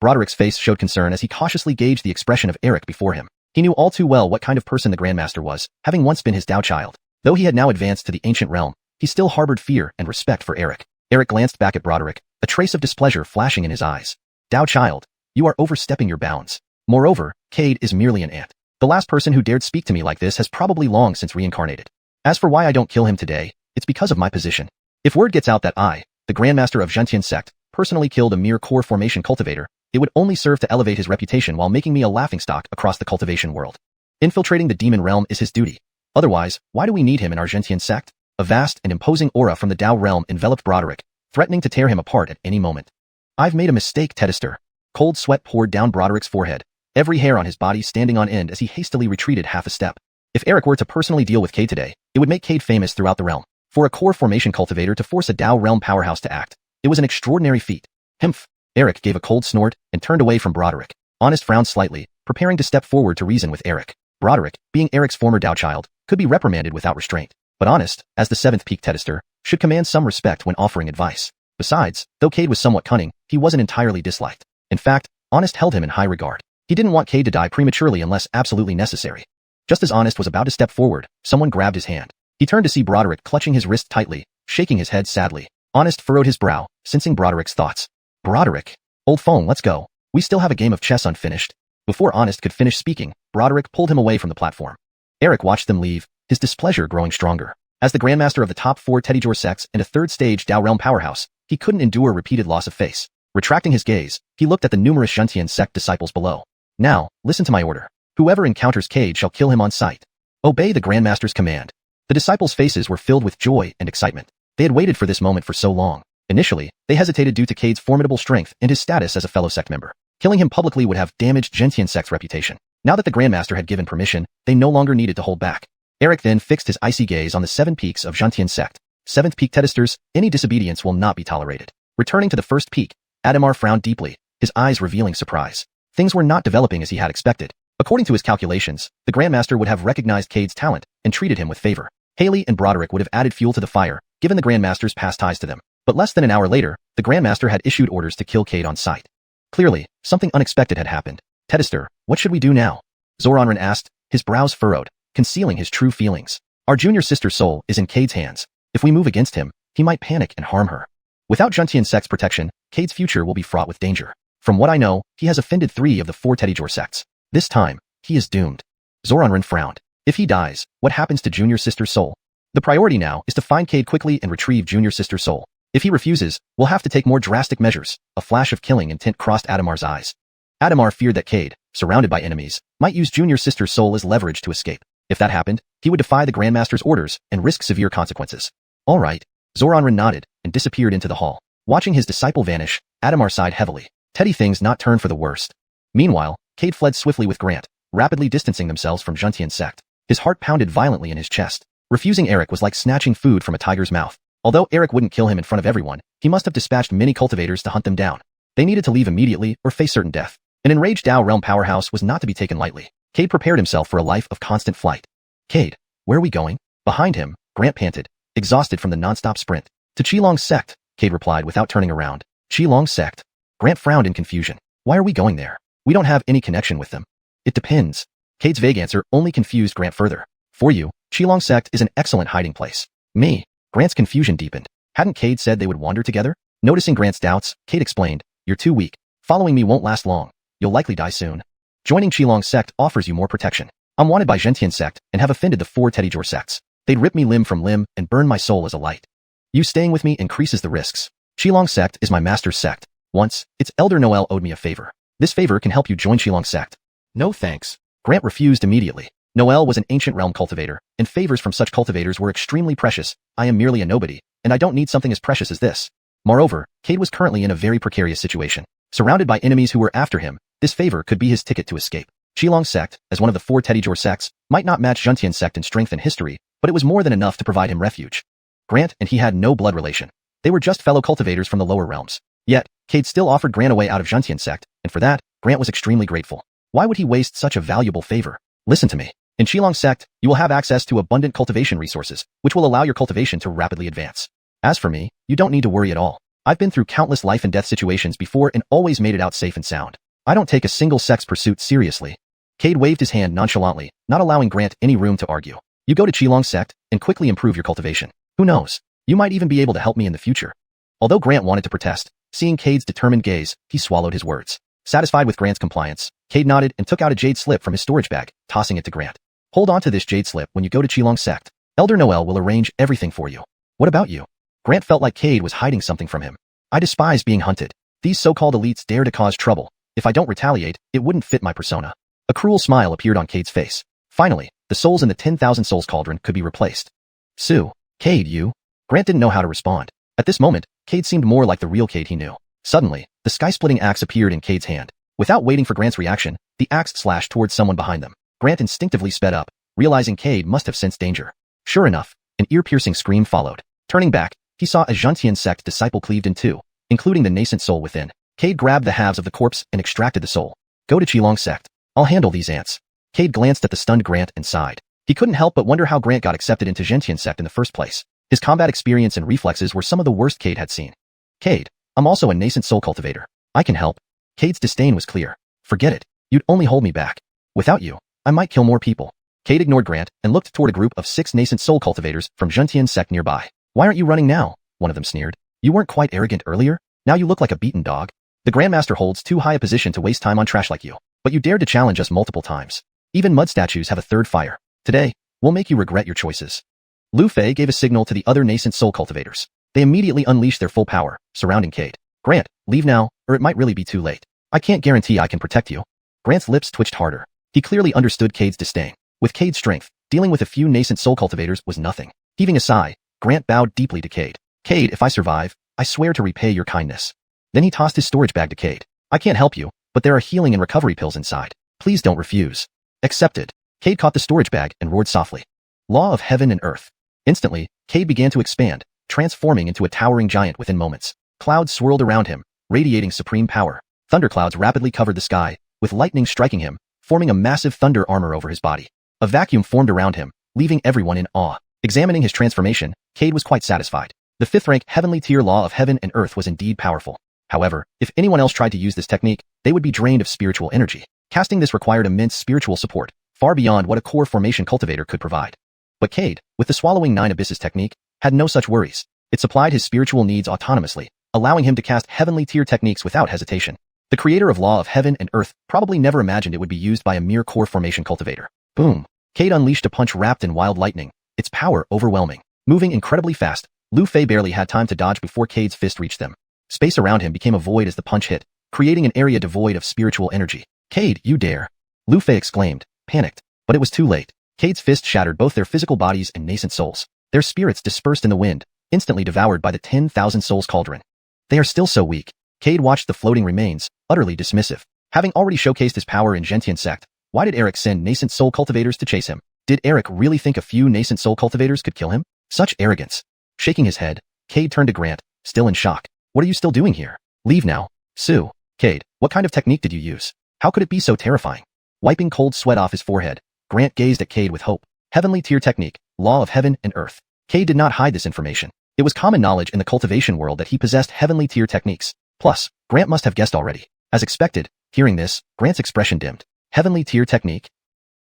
Broderick's face showed concern as he cautiously gauged the expression of Eric before him. He knew all too well what kind of person the Grandmaster was, having once been his Dao child. Though he had now advanced to the ancient realm, he still harbored fear and respect for Eric. Eric glanced back at Broderick, a trace of displeasure flashing in his eyes. Dao child, you are overstepping your bounds. Moreover, Cade is merely an ant. The last person who dared speak to me like this has probably long since reincarnated. As for why I don't kill him today, it's because of my position. If word gets out that I, the Grandmaster of Xiuxian sect, personally killed a mere core formation cultivator, it would only serve to elevate his reputation while making me a laughingstock across the cultivation world. Infiltrating the demon realm is his duty. Otherwise, why do we need him in our Xiuxian sect? A vast and imposing aura from the Dao realm enveloped Broderick, threatening to tear him apart at any moment. I've made a mistake, Detested. Cold sweat poured down Broderick's forehead, every hair on his body standing on end as he hastily retreated half a step. If Eric were to personally deal with Cade today, it would make Cade famous throughout the realm. For a core formation cultivator to force a Dao realm powerhouse to act, it was an extraordinary feat. Himph! Eric gave a cold snort and turned away from Broderick. Honest frowned slightly, preparing to step forward to reason with Eric. Broderick, being Eric's former Dao child, could be reprimanded without restraint. But Honest, as the 7th peak Detested, should command some respect when offering advice. Besides, though Cade was somewhat cunning, he wasn't entirely disliked. In fact, Honest held him in high regard. He didn't want Cade to die prematurely unless absolutely necessary. Just as Honest was about to step forward, someone grabbed his hand. He turned to see Broderick clutching his wrist tightly, shaking his head sadly. Honest furrowed his brow, sensing Broderick's thoughts. Broderick. Old phone, let's go. We still have a game of chess unfinished. Before Honest could finish speaking, Broderick pulled him away from the platform. Eric watched them leave, his displeasure growing stronger. As the Grandmaster of the top 4 Teddyjor sects and a 3rd stage Dao realm powerhouse, he couldn't endure repeated loss of face. Retracting his gaze, he looked at the numerous Xiuxian sect disciples below. Now, listen to my order. Whoever encounters Cade shall kill him on sight. Obey the Grandmaster's command. The disciples' faces were filled with joy and excitement. They had waited for this moment for so long. Initially, they hesitated due to Cade's formidable strength and his status as a fellow sect member. Killing him publicly would have damaged Xiuxian sect's reputation. Now that the Grandmaster had given permission, they no longer needed to hold back. Eric then fixed his icy gaze on the 7 peaks of Xiuxian sect. 7th peak Detesters, any disobedience will not be tolerated. Returning to the 1st peak, Adamar frowned deeply, his eyes revealing surprise. Things were not developing as he had expected. According to his calculations, the Grandmaster would have recognized Cade's talent and treated him with favor. Haley and Broderick would have added fuel to the fire, given the Grandmaster's past ties to them. But less than an hour later, the Grandmaster had issued orders to kill Cade on sight. Clearly, something unexpected had happened. Detested, what should we do now? Xuanhuan asked, his brows furrowed, concealing his true feelings. Our junior sister's soul is in Cade's hands. If we move against him, he might panic and harm her. Without Xiuxian sect's protection, Cade's future will be fraught with danger. From what I know, he has offended 3 of the 4 Teddyjor sects. This time, he is doomed. Xuanhuan frowned. If he dies, what happens to junior sister's soul? The priority now is to find Cade quickly and retrieve junior sister's soul. If he refuses, we'll have to take more drastic measures. A flash of killing intent crossed Adamar's eyes. Adamar feared that Cade, surrounded by enemies, might use junior sister's soul as leverage to escape. If that happened, he would defy the Grandmaster's orders and risk severe consequences. All right. Xuanhuan nodded and disappeared into the hall. Watching his disciple vanish, Adamar sighed heavily. Teddy things not turn for the worst. Meanwhile, Cade fled swiftly with Grant, rapidly distancing themselves from Xiuxian sect. His heart pounded violently in his chest. Refusing Eric was like snatching food from a tiger's mouth. Although Eric wouldn't kill him in front of everyone, he must have dispatched many cultivators to hunt them down. They needed to leave immediately or face certain death. An enraged Dao realm powerhouse was not to be taken lightly. Cade prepared himself for a life of constant flight. Cade, where are we going? Behind him, Grant panted, exhausted from the non-stop sprint. To Qilong's sect, Cade replied without turning around. Qilong's sect? Grant frowned in confusion. Why are we going there? We don't have any connection with them. It depends. Cade's vague answer only confused Grant further. For you, Qilong sect is an excellent hiding place. Me? Grant's confusion deepened. Hadn't Cade said they would wander together? Noticing Grant's doubts, Cade explained, you're too weak. Following me won't last long. You'll likely die soon. Joining Qilong sect offers you more protection. I'm wanted by Xiuxian sect and have offended the 4 Teddyjor sects. They'd rip me limb from limb and burn my soul as a light. You staying with me increases the risks. Xiuxian sect is my master's sect. Once, its elder Noel owed me a favor. This favor can help you join Xiuxian sect. No thanks. Grant refused immediately. Noel was an ancient realm cultivator, and favors from such cultivators were extremely precious. I am merely a nobody, and I don't need something as precious as this. Moreover, Cade was currently in a very precarious situation. Surrounded by enemies who were after him, this favor could be his ticket to escape. Xiuxian sect, as one of the 4 Teddyjor sects, might not match xiuxian sect in strength and history, but it was more than enough to provide him refuge. Grant and he had no blood relation. They were just fellow cultivators from the lower realms. Yet, Cade still offered Grant a way out of xiuxian sect, and for that, Grant was extremely grateful. Why would he waste such a valuable favor? Listen to me. In Xiuxian sect, you will have access to abundant cultivation resources, which will allow your cultivation to rapidly advance. As for me, you don't need to worry at all. I've been through countless life and death situations before and always made it out safe and sound. I don't take a single sect's pursuit seriously. Cade waved his hand nonchalantly, not allowing Grant any room to argue. You go to Xiuxian sect and quickly improve your cultivation. Who knows? You might even be able to help me in the future. Although Grant wanted to protest, seeing Cade's determined gaze, he swallowed his words. Satisfied with Grant's compliance, Cade nodded and took out a jade slip from his storage bag, tossing it to Grant. Hold on to this jade slip when you go to Xiuxian sect. Elder Noel will arrange everything for you. What about you? Grant felt like Cade was hiding something from him. I despise being hunted. These so-called elites dare to cause trouble. If I don't retaliate, it wouldn't fit my persona. A cruel smile appeared on Cade's face. Finally, the souls in the 10,000 souls cauldron could be replaced. Sue. Cade, you? Grant didn't know how to respond. At this moment, Cade seemed more like the real Cade he knew. Suddenly, the sky-splitting axe appeared in Cade's hand. Without waiting for Grant's reaction, the axe slashed towards someone behind them. Grant instinctively sped up, realizing Cade must have sensed danger. Sure enough, an ear-piercing scream followed. Turning back, he saw a xiuxian sect disciple cleaved in two, including the nascent soul within. Cade grabbed the halves of the corpse and extracted the soul. Go to Xiuxian sect. I'll handle these ants. Cade glanced at the stunned Grant and sighed. He couldn't help but wonder how Grant got accepted into xiuxian sect in the first place. His combat experience and reflexes were some of the worst Cade had seen. Cade, I'm also a nascent soul cultivator. I can help. Cade's disdain was clear. Forget it. You'd only hold me back. Without you, I might kill more people. Cade ignored Grant and looked toward a group of 6 nascent soul cultivators from xiuxian sect nearby. Why aren't you running now? One of them sneered. You weren't quite arrogant earlier? Now you look like a beaten dog. The Grandmaster holds too high a position to waste time on trash like you. But you dared to challenge us multiple times. Even mud statues have a third fire. Today, we'll make you regret your choices. Lu Fei gave a signal to the other nascent soul cultivators. They immediately unleashed their full power, surrounding Cade. Grant, leave now, or it might really be too late. I can't guarantee I can protect you. Grant's lips twitched harder. He clearly understood Cade's disdain. With Cade's strength, dealing with a few nascent soul cultivators was nothing. Heaving a sigh, Grant bowed deeply to Cade. Cade, if I survive, I swear to repay your kindness. Then he tossed his storage bag to Cade. I can't help you, but there are healing and recovery pills inside. Please don't refuse. Accepted. Cade caught the storage bag and roared softly. Law of heaven and earth. Instantly, Cade began to expand, transforming into a towering giant within moments. Clouds swirled around him, radiating supreme power. Thunderclouds rapidly covered the sky, with lightning striking him, forming a massive thunder armor over his body. A vacuum formed around him, leaving everyone in awe. Examining his transformation, Cade was quite satisfied. The 5th-rank heavenly tier law of heaven and earth was indeed powerful. However, if anyone else tried to use this technique, they would be drained of spiritual energy. Casting this required immense spiritual support, far beyond what a core formation cultivator could provide. But Cade, with the swallowing 9 abysses technique, had no such worries. It supplied his spiritual needs autonomously, allowing him to cast heavenly tier techniques without hesitation. The creator of law of heaven and earth probably never imagined it would be used by a mere core formation cultivator. Boom! Cade unleashed a punch wrapped in wild lightning, its power overwhelming. Moving incredibly fast, Lu Fei barely had time to dodge before Cade's fist reached them. Space around him became a void as the punch hit, creating an area devoid of spiritual energy. Cade, you dare! Lu Fei exclaimed, panicked, but it was too late. Cade's fist shattered both their physical bodies and nascent souls. Their spirits dispersed in the wind, instantly devoured by the 10,000 souls cauldron. They are still so weak. Cade watched the floating remains, utterly dismissive. Having already showcased his power in xiuxian sect, why did Eric send nascent soul cultivators to chase him? Did Eric really think a few nascent soul cultivators could kill him? Such arrogance. Shaking his head, Cade turned to Grant, still in shock. What are you still doing here? Leave now. Sue. Cade, what kind of technique did you use? How could it be so terrifying? Wiping cold sweat off his forehead, Grant gazed at Cade with hope. Heavenly tier technique, law of heaven and earth. Cade did not hide this information. It was common knowledge in the cultivation world that he possessed heavenly tier techniques. Plus, Grant must have guessed already. As expected, hearing this, Grant's expression dimmed. Heavenly tier technique?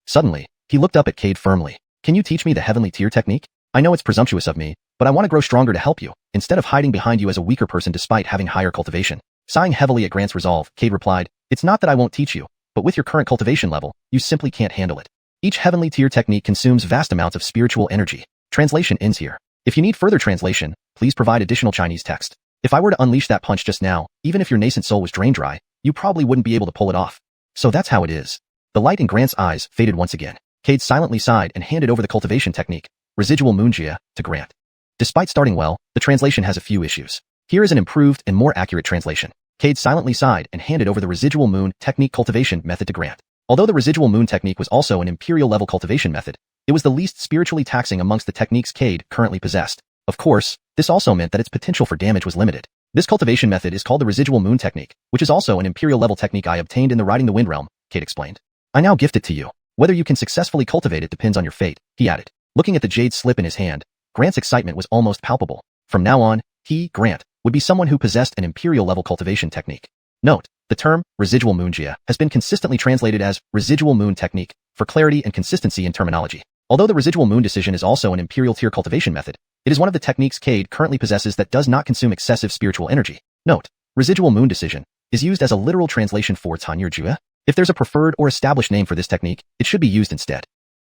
Suddenly, he looked up at Cade firmly. Can you teach me the heavenly tier technique? I know it's presumptuous of me, but I want to grow stronger to help you, instead of hiding behind you as a weaker person despite having higher cultivation. Sighing heavily at Grant's resolve, Cade replied, it's not that I won't teach you, but with your current cultivation level, you simply can't handle it. Each heavenly tier technique consumes vast amounts of spiritual energy. Translation ends here. If you need further translation, please provide additional Chinese text. If I were to unleash that punch just now, even if your nascent soul was drained dry, you probably wouldn't be able to pull it off. So that's how it is. The light in Grant's eyes faded once again. Cade silently sighed and handed over the cultivation technique, residual moon jia, to Grant. Despite starting well, the translation has a few issues. Here is an improved and more accurate translation. Cade silently sighed and handed over the residual moon technique cultivation method to Grant. Although the residual moon technique was also an imperial level cultivation method, it was the least spiritually taxing amongst the techniques Cade currently possessed. Of course, this also meant that its potential for damage was limited. This cultivation method is called the residual moon technique, which is also an imperial level technique I obtained in the Riding the Wind realm, Cade explained. I now gift it to you. Whether you can successfully cultivate it depends on your fate, he added. Looking at the jade slip in his hand, Grant's excitement was almost palpable. From now on, he, Grant, would be someone who possessed an imperial level cultivation technique. Note, the term residual moon jia has been consistently translated as residual moon technique for clarity and consistency in terminology. Although the residual moon decision is also an imperial tier cultivation method, it is one of the techniques Cade currently possesses that does not consume excessive spiritual energy. Note, residual moon decision is used as a literal translation for Tanya Jua. If there's a preferred or established name for this technique, it should be used instead.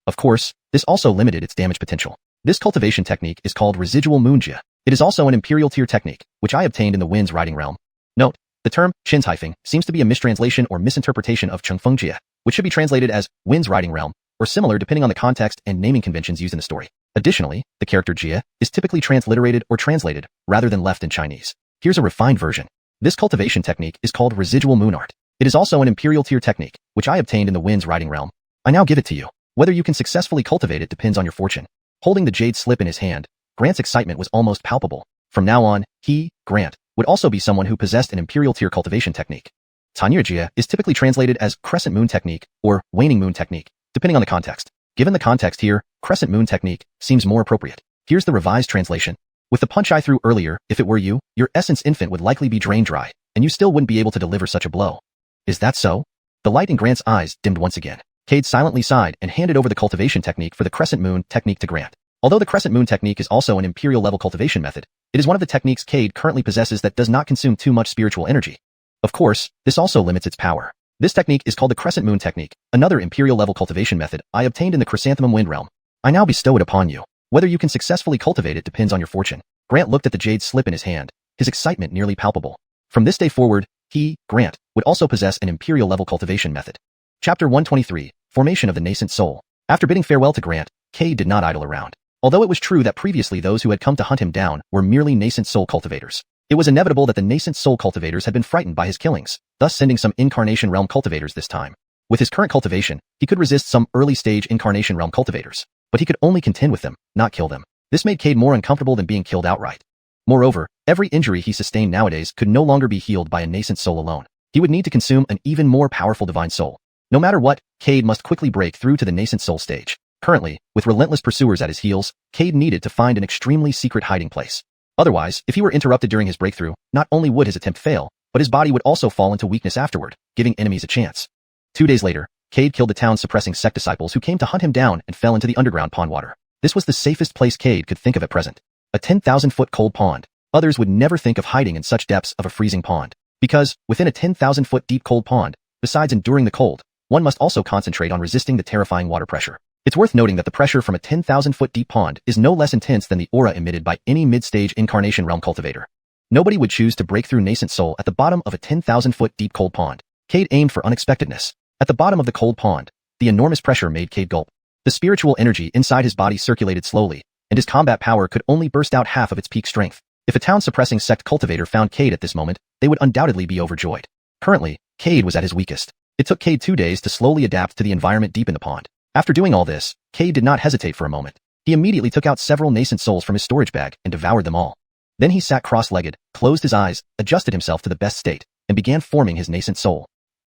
Of course, this also limited its damage potential. This cultivation technique is called residual moon jia. It is also an imperial tier technique, which I obtained in the Wind's Riding realm. Note, the term Qin's Haifeng seems to be a mistranslation or misinterpretation of Chengfeng Jia, which should be translated as Wind's Riding realm, or similar depending on the context and naming conventions used in the story. Additionally, the character Jia is typically transliterated or translated rather than left in Chinese. Here's a refined version. This cultivation technique is called residual moon art. It is also an imperial tier technique, which I obtained in the Wind's Riding realm. I now give it to you. Whether you can successfully cultivate it depends on your fortune. Holding the jade slip in his hand, Grant's excitement was almost palpable. From now on, he, Grant, would also be someone who possessed an imperial tier cultivation technique. Tanya Jia is typically translated as crescent moon technique or waning moon technique, depending on the context. Given the context here, crescent moon technique seems more appropriate. Here's the revised translation. With the punch I threw earlier, if it were you, your essence infant would likely be drained dry, and you still wouldn't be able to deliver such a blow. Is that so? The light in Grant's eyes dimmed once again. Cade silently sighed and handed over the cultivation technique for the crescent moon technique to Grant. Although the crescent moon technique is also an imperial level cultivation method, it is one of the techniques Cade currently possesses that does not consume too much spiritual energy. Of course, this also limits its power. This technique is called the crescent moon technique, another imperial level cultivation method I obtained in the Chrysanthemum Wind realm. I now bestow it upon you. Whether you can successfully cultivate it depends on your fortune. Grant looked at the jade slip in his hand, his excitement nearly palpable. From this day forward, he, Grant, would also possess an imperial level cultivation method. Chapter 123, Formation of the Nascent Soul. After bidding farewell to Grant, Cade did not idle around. Although it was true that previously those who had come to hunt him down were merely nascent soul cultivators, it was inevitable that the nascent soul cultivators had been frightened by his killings, thus sending some incarnation realm cultivators this time. With his current cultivation, he could resist some early-stage incarnation realm cultivators, but he could only contend with them, not kill them. This made Cade more uncomfortable than being killed outright. Moreover, every injury he sustained nowadays could no longer be healed by a nascent soul alone. He would need to consume an even more powerful divine soul. No matter what, Cade must quickly break through to the nascent soul stage. Currently, with relentless pursuers at his heels, Cade needed to find an extremely secret hiding place. Otherwise, if he were interrupted during his breakthrough, not only would his attempt fail, but his body would also fall into weakness afterward, giving enemies a chance. 2 days later, Cade killed the town's suppressing sect disciples who came to hunt him down and fell into the underground pond water. This was the safest place Cade could think of at present. A 10,000-foot cold pond. Others would never think of hiding in such depths of a freezing pond. Because, within a 10,000-foot deep cold pond, besides enduring the cold, one must also concentrate on resisting the terrifying water pressure. It's worth noting that the pressure from a 10,000-foot deep pond is no less intense than the aura emitted by any mid-stage incarnation realm cultivator. Nobody would choose to break through nascent soul at the bottom of a 10,000-foot deep cold pond. Cade aimed for unexpectedness. At the bottom of the cold pond, the enormous pressure made Cade gulp. The spiritual energy inside his body circulated slowly, and his combat power could only burst out half of its peak strength. If a town-suppressing sect cultivator found Cade at this moment, they would undoubtedly be overjoyed. Currently, Cade was at his weakest. It took Cade 2 days to slowly adapt to the environment deep in the pond. After doing all this, Cade did not hesitate for a moment. He immediately took out several nascent souls from his storage bag and devoured them all. Then he sat cross-legged, closed his eyes, adjusted himself to the best state, and began forming his nascent soul.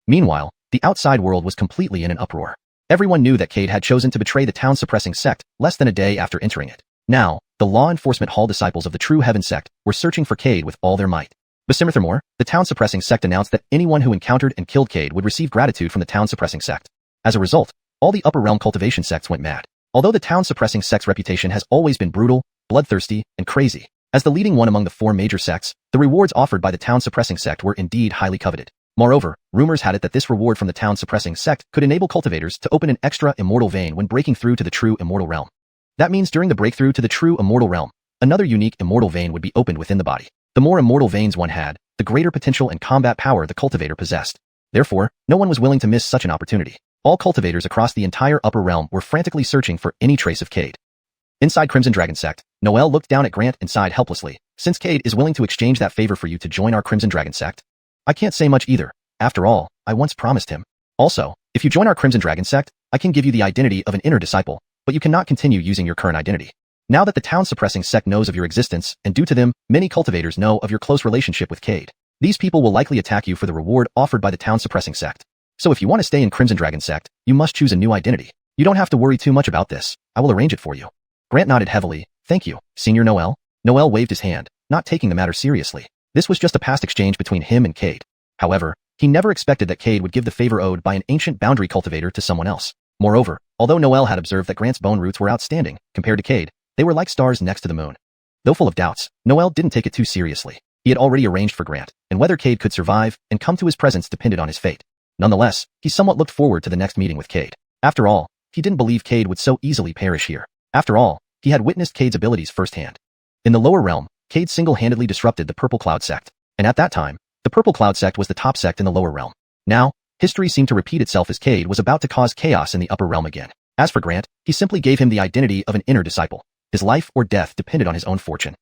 Meanwhile, the outside world was completely in an uproar. Everyone knew that Cade had chosen to betray the town-suppressing sect less than a day after entering it. Now, the law enforcement hall disciples of the True Heaven sect were searching for Cade with all their might. Furthermore, the town-suppressing sect announced that anyone who encountered and killed Cade would receive gratitude from the town-suppressing sect. As a result, all the upper realm cultivation sects went mad. Although the town-suppressing sect's reputation has always been brutal, bloodthirsty, and crazy, as the leading one among the 4 major sects, the rewards offered by the town-suppressing sect were indeed highly coveted. Moreover, rumors had it that this reward from the town-suppressing sect could enable cultivators to open an extra immortal vein when breaking through to the true immortal realm. That means during the breakthrough to the true immortal realm, another unique immortal vein would be opened within the body. The more immortal veins one had, the greater potential and combat power the cultivator possessed. Therefore, no one was willing to miss such an opportunity. All cultivators across the entire upper realm were frantically searching for any trace of Cade. Inside Crimson Dragon Sect, Noelle looked down at Grant and sighed helplessly. Since Cade is willing to exchange that favor for you to join our Crimson Dragon Sect, I can't say much either. After all, I once promised him. Also, if you join our Crimson Dragon Sect, I can give you the identity of an inner disciple, but you cannot continue using your current identity. Now that the town-suppressing sect knows of your existence, and due to them, many cultivators know of your close relationship with Cade, these people will likely attack you for the reward offered by the town-suppressing sect. So if you want to stay in Crimson Dragon Sect, you must choose a new identity. You don't have to worry too much about this. I will arrange it for you. Grant nodded heavily. Thank you, Senior Noelle. Noelle waved his hand, not taking the matter seriously. This was just a past exchange between him and Cade. However, he never expected that Cade would give the favor owed by an ancient boundary cultivator to someone else. Moreover, although Noelle had observed that Grant's bone roots were outstanding, compared to Cade, they were like stars next to the moon. Though full of doubts, Noelle didn't take it too seriously. He had already arranged for Grant, and whether Cade could survive and come to his presence depended on his fate. Nonetheless, he somewhat looked forward to the next meeting with Cade. After all, he didn't believe Cade would so easily perish here. After all, he had witnessed Cade's abilities firsthand. In the lower realm, Cade single-handedly disrupted the Purple Cloud sect, and at that time, the Purple Cloud sect was the top sect in the lower realm. Now, history seemed to repeat itself as Cade was about to cause chaos in the upper realm again. As for Grant, he simply gave him the identity of an inner disciple. His life or death depended on his own fortune.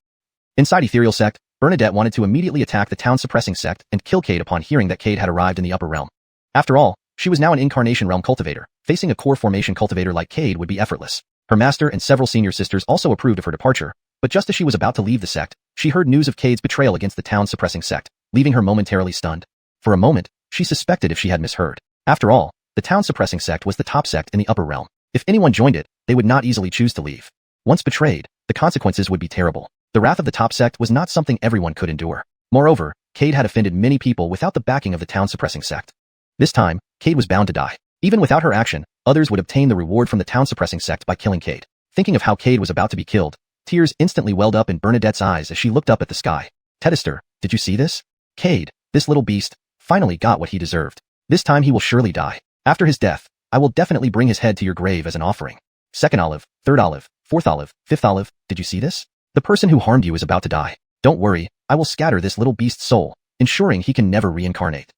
Inside Ethereal Sect, Bernadette wanted to immediately attack the town-suppressing sect and kill Cade upon hearing that Cade had arrived in the upper realm. After all, she was now an Incarnation Realm cultivator. Facing a core formation cultivator like Cade would be effortless. Her master and several senior sisters also approved of her departure, but just as she was about to leave the sect, she heard news of Cade's betrayal against the town-suppressing sect, leaving her momentarily stunned. For a moment, she suspected if she had misheard. After all, the town-suppressing sect was the top sect in the upper realm. If anyone joined it, they would not easily choose to leave. Once betrayed, the consequences would be terrible. The wrath of the top sect was not something everyone could endure. Moreover, Cade had offended many people without the backing of the town-suppressing sect. This time, Cade was bound to die. Even without her action, others would obtain the reward from the town-suppressing sect by killing Cade. Thinking of how Cade was about to be killed, tears instantly welled up in Bernadette's eyes as she looked up at the sky. Detested, did you see this? Cade, this little beast, finally got what he deserved. This time he will surely die. After his death, I will definitely bring his head to your grave as an offering. Second olive, third olive, fourth olive, fifth olive, did you see this? The person who harmed you is about to die. Don't worry, I will scatter this little beast's soul, ensuring he can never reincarnate.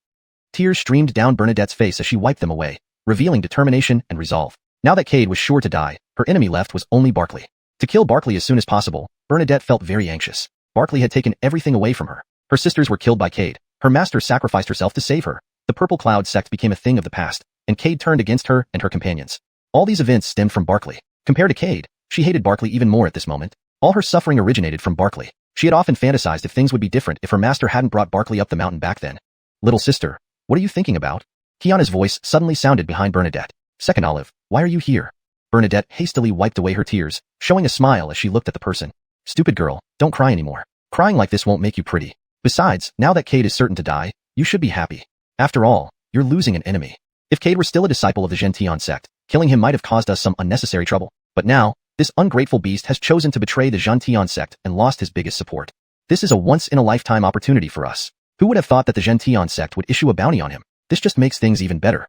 Tears streamed down Bernadette's face as she wiped them away, revealing determination and resolve. Now that Cade was sure to die, her enemy left was only Barkley. To kill Barkley as soon as possible, Bernadette felt very anxious. Barkley had taken everything away from her. Her sisters were killed by Cade. Her master sacrificed herself to save her. The Purple Cloud sect became a thing of the past, and Cade turned against her and her companions. All these events stemmed from Barkley. Compared to Cade, she hated Barkley even more at this moment. All her suffering originated from Barkley. She had often fantasized if things would be different if her master hadn't brought Barkley up the mountain back then. Little sister, what are you thinking about? Kiana's voice suddenly sounded behind Bernadette. Second olive, why are you here? Bernadette hastily wiped away her tears, showing a smile as she looked at the person. Stupid girl, don't cry anymore. Crying like this won't make you pretty. Besides, now that Cade is certain to die, you should be happy. After all, you're losing an enemy. If Cade were still a disciple of the xiuxian sect, killing him might have caused us some unnecessary trouble. But now, this ungrateful beast has chosen to betray the xiuxian sect and lost his biggest support. This is a once-in-a-lifetime opportunity for us. Who would have thought that the xiuxian sect would issue a bounty on him? This just makes things even better.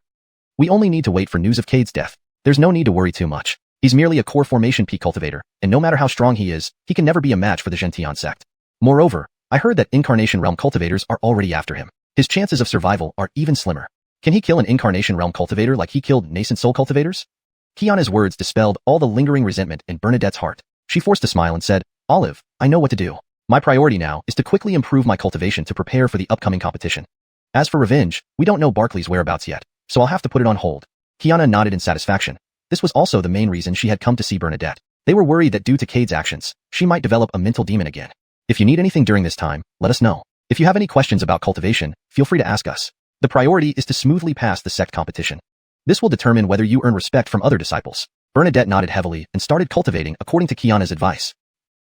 We only need to wait for news of Cade's death. There's no need to worry too much. He's merely a core formation P cultivator, and no matter how strong he is, he can never be a match for the xiuxian sect. Moreover, I heard that Incarnation Realm cultivators are already after him. His chances of survival are even slimmer. Can he kill an Incarnation Realm cultivator like he killed nascent soul cultivators? Kiana's words dispelled all the lingering resentment in Bernadette's heart. She forced a smile and said, Olive, I know what to do. My priority now is to quickly improve my cultivation to prepare for the upcoming competition. As for revenge, we don't know Barkley's whereabouts yet, so I'll have to put it on hold. Kiana nodded in satisfaction. This was also the main reason she had come to see Bernadette. They were worried that due to Cade's actions, she might develop a mental demon again. If you need anything during this time, let us know. If you have any questions about cultivation, feel free to ask us. The priority is to smoothly pass the sect competition. This will determine whether you earn respect from other disciples. Bernadette nodded heavily and started cultivating according to Kiana's advice.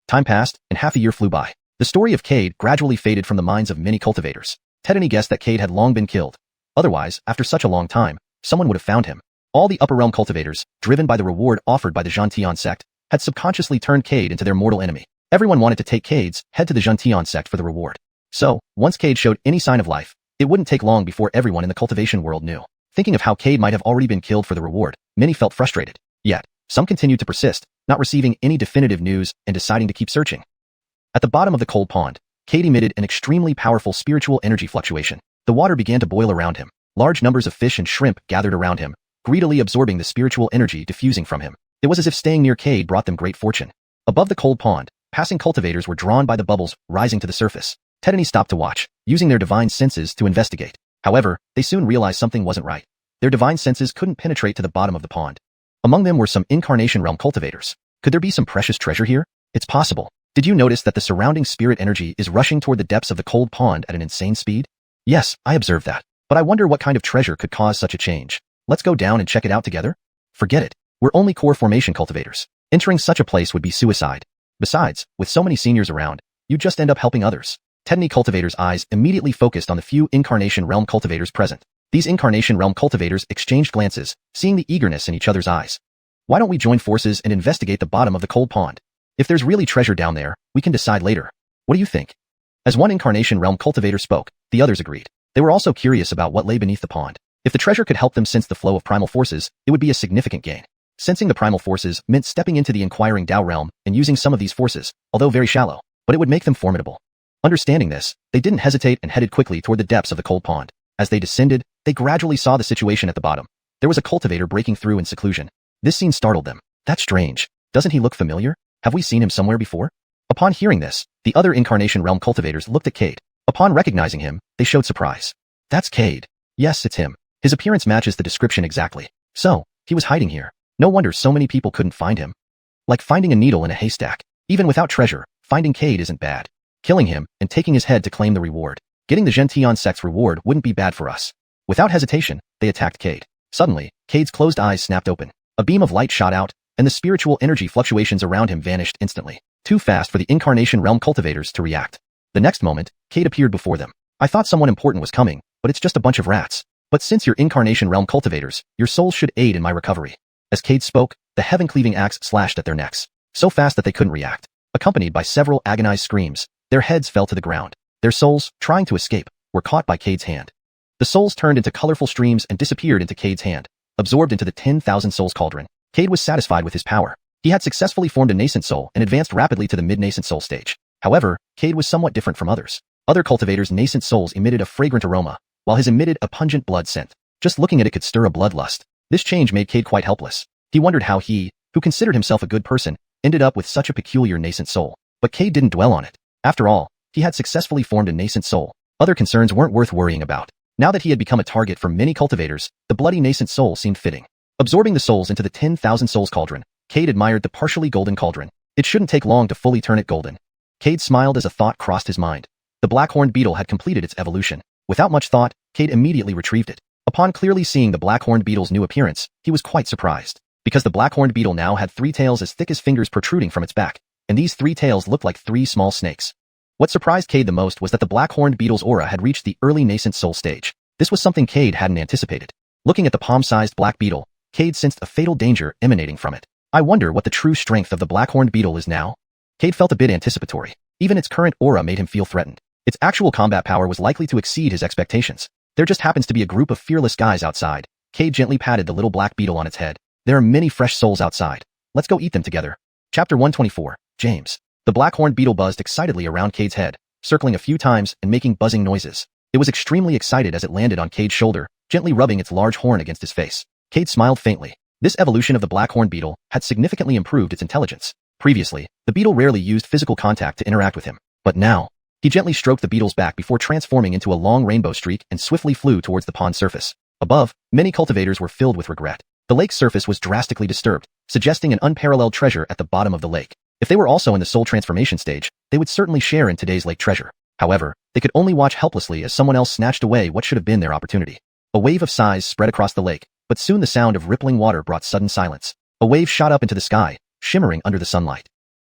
Time passed, and half a year flew by. The story of Cade gradually faded from the minds of many cultivators. Tedany guessed that Cade had long been killed. Otherwise, after such a long time, someone would have found him. All the upper realm cultivators, driven by the reward offered by the xiuxian sect, had subconsciously turned Cade into their mortal enemy. Everyone wanted to take Cade's head to the xiuxian sect for the reward. So, once Cade showed any sign of life, it wouldn't take long before everyone in the cultivation world knew. Thinking of how Cade might have already been killed for the reward, many felt frustrated. Yet, some continued to persist, not receiving any definitive news and deciding to keep searching. At the bottom of the cold pond, Cade emitted an extremely powerful spiritual energy fluctuation. The water began to boil around him. Large numbers of fish and shrimp gathered around him, greedily absorbing the spiritual energy diffusing from him. It was as if staying near Cade brought them great fortune. Above the cold pond, passing cultivators were drawn by the bubbles rising to the surface. Ted and he stopped to watch, using their divine senses to investigate. However, they soon realized something wasn't right. Their divine senses couldn't penetrate to the bottom of the pond. Among them were some incarnation realm cultivators. Could there be some precious treasure here? It's possible. Did you notice that the surrounding spirit energy is rushing toward the depths of the cold pond at an insane speed? Yes, I observed that. But I wonder what kind of treasure could cause such a change. Let's go down and check it out together? Forget it. We're only core formation cultivators. Entering such a place would be suicide. Besides, with so many seniors around, you just end up helping others. Ted and he cultivators' eyes immediately focused on the few incarnation realm cultivators present. These incarnation realm cultivators exchanged glances, seeing the eagerness in each other's eyes. Why don't we join forces and investigate the bottom of the cold pond? If there's really treasure down there, we can decide later. What do you think? As one incarnation realm cultivator spoke, the others agreed. They were also curious about what lay beneath the pond. If the treasure could help them sense the flow of primal forces, it would be a significant gain. Sensing the primal forces meant stepping into the inquiring Tao realm and using some of these forces, although very shallow, but it would make them formidable. Understanding this, they didn't hesitate and headed quickly toward the depths of the cold pond. As they descended, they gradually saw the situation at the bottom. There was a cultivator breaking through in seclusion. This scene startled them. That's strange. Doesn't he look familiar? Have we seen him somewhere before? Upon hearing this, the other incarnation realm cultivators looked at Cade. Upon recognizing him, they showed surprise. That's Cade. Yes, it's him. His appearance matches the description exactly. So, he was hiding here. No wonder so many people couldn't find him. Like finding a needle in a haystack. Even without treasure, finding Cade isn't bad. Killing him and taking his head to claim the reward. Getting the xiuxian sect's reward wouldn't be bad for us. Without hesitation, they attacked Cade. Suddenly, Cade's closed eyes snapped open. A beam of light shot out, and the spiritual energy fluctuations around him vanished instantly. Too fast for the incarnation realm cultivators to react. The next moment, Cade appeared before them. I thought someone important was coming, but it's just a bunch of rats. But since you're incarnation realm cultivators, your souls should aid in my recovery. As Cade spoke, the heaven-cleaving axe slashed at their necks, so fast that they couldn't react. Accompanied by several agonized screams, their heads fell to the ground. Their souls, trying to escape, were caught by Cade's hand. The souls turned into colorful streams and disappeared into Cade's hand, absorbed into the 10,000 souls cauldron. Cade was satisfied with his power. He had successfully formed a nascent soul and advanced rapidly to the mid-nascent soul stage. However, Cade was somewhat different from others. Other cultivators' nascent souls emitted a fragrant aroma, while his emitted a pungent blood scent. Just looking at it could stir a bloodlust. This change made Cade quite helpless. He wondered how he, who considered himself a good person, ended up with such a peculiar nascent soul. But Cade didn't dwell on it. After all, he had successfully formed a nascent soul. Other concerns weren't worth worrying about. Now that he had become a target for many cultivators, the bloody nascent soul seemed fitting. Absorbing the souls into the 10,000 souls cauldron, Cade admired the partially golden cauldron. It shouldn't take long to fully turn it golden. Cade smiled as a thought crossed his mind. The black-horned beetle had completed its evolution. Without much thought, Cade immediately retrieved it. Upon clearly seeing the black-horned beetle's new appearance, he was quite surprised. Because the black-horned beetle now had 3 tails as thick as fingers protruding from its back, and these 3 tails looked like 3 small snakes. What surprised Cade the most was that the black-horned beetle's aura had reached the early nascent soul stage. This was something Cade hadn't anticipated. Looking at the palm-sized black beetle, Cade sensed a fatal danger emanating from it. I wonder what the true strength of the black-horned beetle is now. Cade felt a bit anticipatory. Even its current aura made him feel threatened. Its actual combat power was likely to exceed his expectations. There just happens to be a group of fearless guys outside. Cade gently patted the little black beetle on its head. There are many fresh souls outside. Let's go eat them together. Chapter 124, James. The black-horned beetle buzzed excitedly around Cade's head, circling a few times and making buzzing noises. It was extremely excited as it landed on Cade's shoulder, gently rubbing its large horn against his face. Cade smiled faintly. This evolution of the black-horned beetle had significantly improved its intelligence. Previously, the beetle rarely used physical contact to interact with him. But now, he gently stroked the beetle's back before transforming into a long rainbow streak and swiftly flew towards the pond surface. Above, many cultivators were filled with regret. The lake's surface was drastically disturbed, suggesting an unparalleled treasure at the bottom of the lake. If they were also in the soul transformation stage, they would certainly share in today's lake treasure. However, they could only watch helplessly as someone else snatched away what should have been their opportunity. A wave of sighs spread across the lake, but soon the sound of rippling water brought sudden silence. A wave shot up into the sky, shimmering under the sunlight.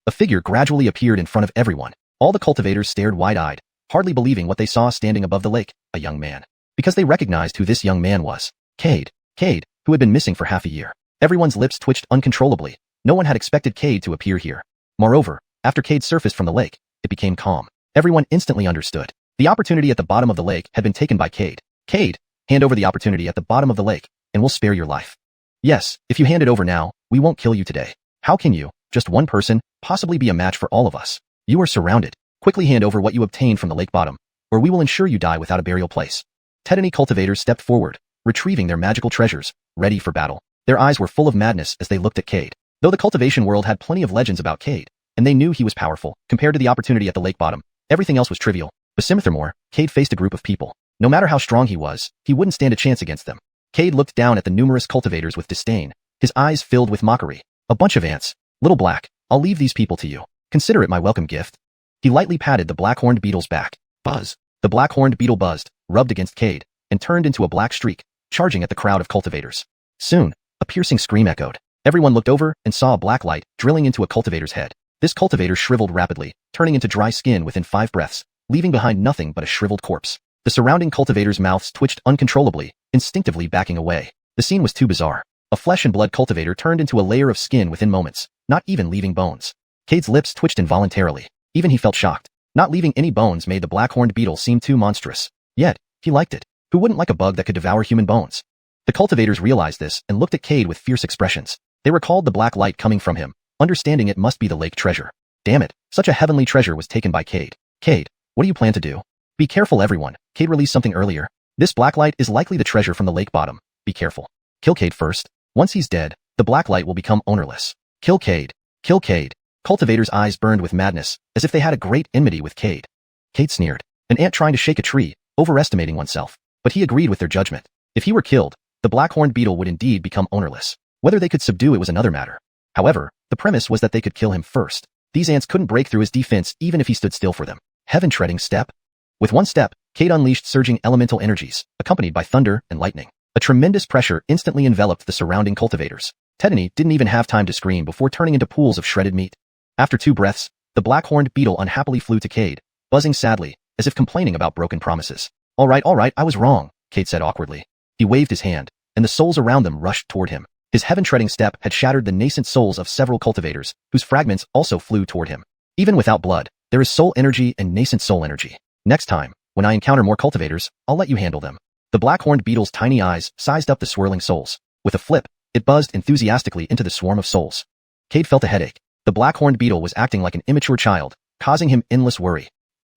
A figure gradually appeared in front of everyone. All the cultivators stared wide-eyed, hardly believing what they saw standing above the lake, a young man. Because they recognized who this young man was. Cade, who had been missing for half a year. Everyone's lips twitched uncontrollably. No one had expected Cade to appear here. Moreover, after Cade surfaced from the lake, it became calm. Everyone instantly understood. The opportunity at the bottom of the lake had been taken by Cade. Cade, hand over the opportunity at the bottom of the lake, and we'll spare your life. Yes, if you hand it over now, we won't kill you today. How can you, just one person, possibly be a match for all of us? You are surrounded. Quickly hand over what you obtained from the lake bottom, or we will ensure you die without a burial place. Tetany cultivators stepped forward, retrieving their magical treasures, ready for battle. Their eyes were full of madness as they looked at Cade. Though the cultivation world had plenty of legends about Cade, and they knew he was powerful, compared to the opportunity at the lake bottom, everything else was trivial. But furthermore, Cade faced a group of people. No matter how strong he was, he wouldn't stand a chance against them. Cade looked down at the numerous cultivators with disdain, his eyes filled with mockery. A bunch of ants. Little Black, I'll leave these people to you. Consider it my welcome gift. He lightly patted the black-horned beetle's back. Buzz. The black-horned beetle buzzed, rubbed against Cade, and turned into a black streak, charging at the crowd of cultivators. Soon, a piercing scream echoed. Everyone looked over and saw a black light drilling into a cultivator's head. This cultivator shriveled rapidly, turning into dry skin within 5 breaths, leaving behind nothing but a shriveled corpse. The surrounding cultivators' mouths twitched uncontrollably, instinctively backing away. The scene was too bizarre. A flesh and blood cultivator turned into a layer of skin within moments, not even leaving bones. Cade's lips twitched involuntarily. Even he felt shocked. Not leaving any bones made the black-horned beetle seem too monstrous. Yet, he liked it. Who wouldn't like a bug that could devour human bones? The cultivators realized this and looked at Cade with fierce expressions. They recalled the black light coming from him, understanding it must be the lake treasure. Damn it, such a heavenly treasure was taken by Cade. Cade, what do you plan to do? Be careful everyone, Cade released something earlier. This black light is likely the treasure from the lake bottom. Be careful. Kill Cade first. Once he's dead, the black light will become ownerless. Kill Cade. Kill Cade. Cultivators' eyes burned with madness, as if they had a great enmity with Cade. Cade sneered. An ant trying to shake a tree, overestimating oneself. But he agreed with their judgment. If he were killed, the black-horned beetle would indeed become ownerless. Whether they could subdue it was another matter. However, the premise was that they could kill him first. These ants couldn't break through his defense even if he stood still for them. Heaven-treading step. With one step, Cade unleashed surging elemental energies, accompanied by thunder and lightning. A tremendous pressure instantly enveloped the surrounding cultivators. Tetany didn't even have time to scream before turning into pools of shredded meat. After 2 breaths, the black-horned beetle unhappily flew to Cade, buzzing sadly, as if complaining about broken promises. All right, I was wrong, Cade said awkwardly. He waved his hand, and the souls around them rushed toward him. His heaven-treading step had shattered the nascent souls of several cultivators, whose fragments also flew toward him. Even without blood, there is soul energy and nascent soul energy. Next time, when I encounter more cultivators, I'll let you handle them. The black-horned beetle's tiny eyes sized up the swirling souls. With a flip, it buzzed enthusiastically into the swarm of souls. Cade felt a headache. The black-horned beetle was acting like an immature child, causing him endless worry.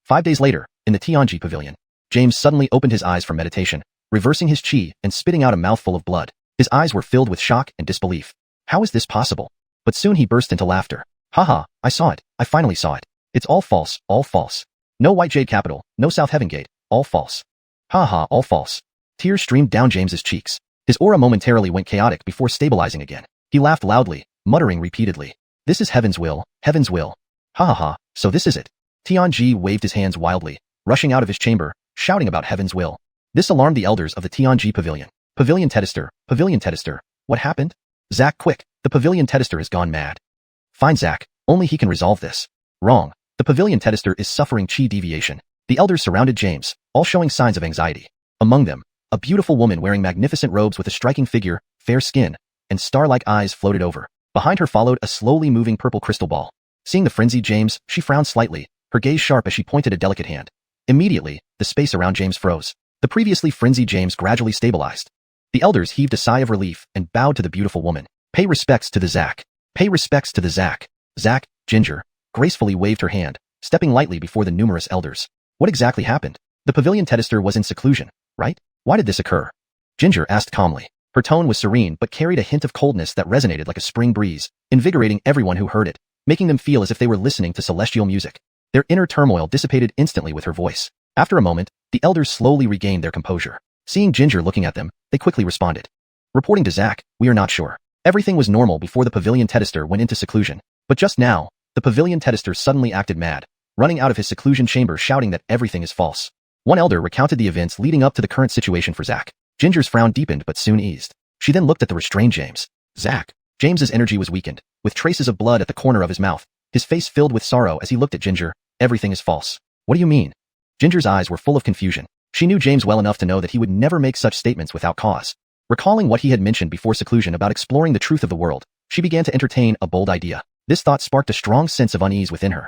5 days later, in the Tianji pavilion, James suddenly opened his eyes from meditation, reversing his chi and spitting out a mouthful of blood. His eyes were filled with shock and disbelief. How is this possible? But soon he burst into laughter. Haha, I saw it. I finally saw it. It's all false, all false. No White Jade Capital, no South Heaven Gate, all false. Haha, all false. Tears streamed down James's cheeks. His aura momentarily went chaotic before stabilizing again. He laughed loudly, muttering repeatedly. This is Heaven's will, Heaven's will. Ha ha ha, so this is it. Tianji waved his hands wildly, rushing out of his chamber, shouting about Heaven's will. This alarmed the elders of the Tianji pavilion. Pavilion Tedister, what happened? Zack, quick, the Pavilion Tedister has gone mad. Fine Zack, only he can resolve this. Wrong, the Pavilion Tedister is suffering chi deviation. The elders surrounded James, all showing signs of anxiety. Among them, a beautiful woman wearing magnificent robes with a striking figure, fair skin, and star-like eyes floated over. Behind her followed a slowly moving purple crystal ball. Seeing the frenzied James, she frowned slightly, her gaze sharp as she pointed a delicate hand. Immediately, the space around James froze. The previously frenzied James gradually stabilized. The elders heaved a sigh of relief and bowed to the beautiful woman. Pay respects to the Zack. Pay respects to the Zack. Zack, Ginger, gracefully waved her hand, stepping lightly before the numerous elders. What exactly happened? The Pavilion Tedister was in seclusion, right? Why did this occur? Ginger asked calmly. Her tone was serene but carried a hint of coldness that resonated like a spring breeze, invigorating everyone who heard it, making them feel as if they were listening to celestial music. Their inner turmoil dissipated instantly with her voice. After a moment, the elders slowly regained their composure. Seeing Ginger looking at them, they quickly responded. Reporting to Zack, we are not sure. Everything was normal before the Pavilion Tedister went into seclusion. But just now, the Pavilion Tedister suddenly acted mad, running out of his seclusion chamber shouting that everything is false. One elder recounted the events leading up to the current situation for Zack. Ginger's frown deepened but soon eased. She then looked at the restrained James. Zack. James's energy was weakened, with traces of blood at the corner of his mouth, his face filled with sorrow as he looked at Ginger. Everything is false. What do you mean? Ginger's eyes were full of confusion. She knew James well enough to know that he would never make such statements without cause. Recalling what he had mentioned before seclusion about exploring the truth of the world, she began to entertain a bold idea. This thought sparked a strong sense of unease within her.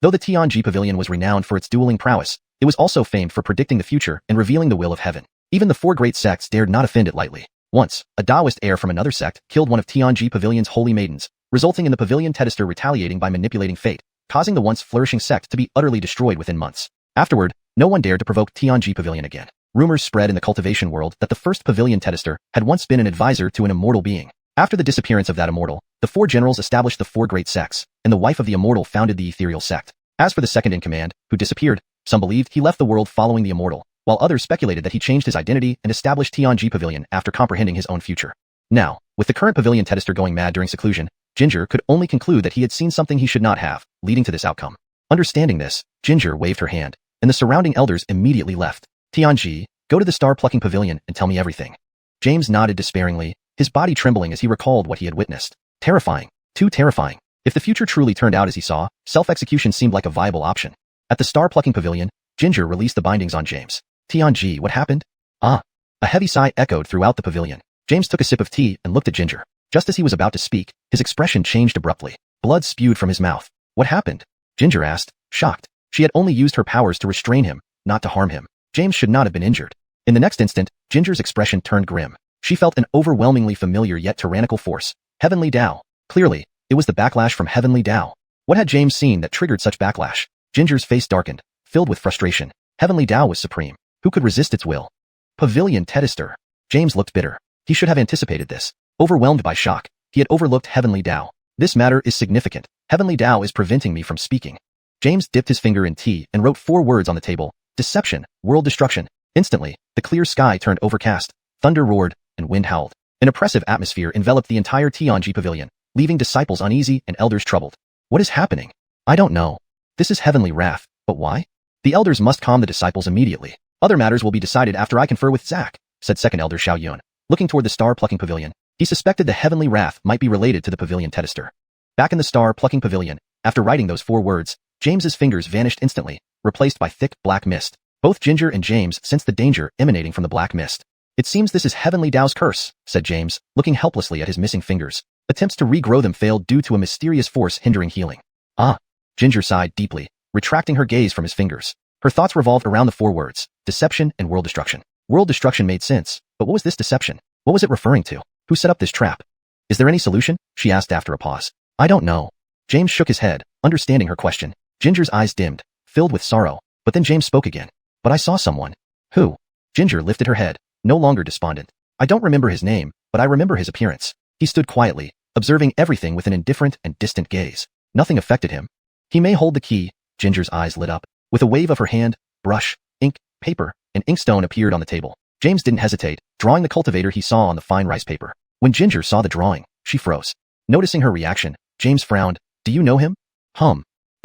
Though the Tianji Pavilion was renowned for its dueling prowess, it was also famed for predicting the future and revealing the will of heaven. Even the 4 great sects dared not offend it lightly. Once, a Taoist heir from another sect killed one of Tianji Pavilion's holy maidens, resulting in the Pavilion Tedister retaliating by manipulating fate, causing the once flourishing sect to be utterly destroyed within months. Afterward, no one dared to provoke Tianji Pavilion again. Rumors spread in the cultivation world that the first pavilion detested had once been an advisor to an immortal being. After the disappearance of that immortal, the 4 generals established the 4 great sects, and the wife of the immortal founded the ethereal sect. As for the second in command, who disappeared, some believed he left the world following the immortal, while others speculated that he changed his identity and established Tianji Pavilion after comprehending his own future. Now, with the current pavilion detested going mad during seclusion, Ginger could only conclude that he had seen something he should not have, leading to this outcome. Understanding this, Ginger waved her hand, and the surrounding elders immediately left. Tianji, go to the star-plucking pavilion and tell me everything. James nodded despairingly, his body trembling as he recalled what he had witnessed. Terrifying. Too terrifying. If the future truly turned out as he saw, self-execution seemed like a viable option. At the star-plucking pavilion, Ginger released the bindings on James. Tianji, what happened? Ah. A heavy sigh echoed throughout the pavilion. James took a sip of tea and looked at Ginger. Just as he was about to speak, his expression changed abruptly. Blood spewed from his mouth. What happened? Ginger asked, shocked. She had only used her powers to restrain him, not to harm him. James should not have been injured. In the next instant, Ginger's expression turned grim. She felt an overwhelmingly familiar yet tyrannical force. Heavenly Tao. Clearly, it was the backlash from Heavenly Tao. What had James seen that triggered such backlash? Ginger's face darkened, filled with frustration. Heavenly Tao was supreme. Who could resist its will? Pavilion Tedester. James looked bitter. He should have anticipated this. Overwhelmed by shock, he had overlooked Heavenly Tao. This matter is significant. Heavenly Tao is preventing me from speaking. James dipped his finger in tea and wrote 4 words on the table. Deception, world destruction. Instantly, the clear sky turned overcast, thunder roared, and wind howled. An oppressive atmosphere enveloped the entire Tianji Pavilion, leaving disciples uneasy and elders troubled. What is happening? I don't know. This is heavenly wrath, but why? The elders must calm the disciples immediately. Other matters will be decided after I confer with Zach, said second elder Xiuxian. Looking toward the star-plucking pavilion, he suspected the heavenly wrath might be related to the pavilion tedester. Back in the star-plucking pavilion, after writing those 4 words, James's fingers vanished instantly, replaced by thick black mist. Both Ginger and James sensed the danger emanating from the black mist. It seems this is Heavenly Tao's curse, said James, looking helplessly at his missing fingers. Attempts to regrow them failed due to a mysterious force hindering healing. Ah. Ginger sighed deeply, retracting her gaze from his fingers. Her thoughts revolved around the 4 words, deception and world destruction. World destruction made sense, but what was this deception? What was it referring to? Who set up this trap? Is there any solution? She asked after a pause. I don't know. James shook his head, understanding her question. Ginger's eyes dimmed, filled with sorrow, but then James spoke again. But I saw someone. Who? Ginger lifted her head, no longer despondent. I don't remember his name, but I remember his appearance. He stood quietly, observing everything with an indifferent and distant gaze. Nothing affected him. He may hold the key. Ginger's eyes lit up. With a wave of her hand, brush, ink, paper, and inkstone appeared on the table. James didn't hesitate, drawing the cultivator he saw on the fine rice paper. When Ginger saw the drawing, she froze. Noticing her reaction, James frowned. Do you know him?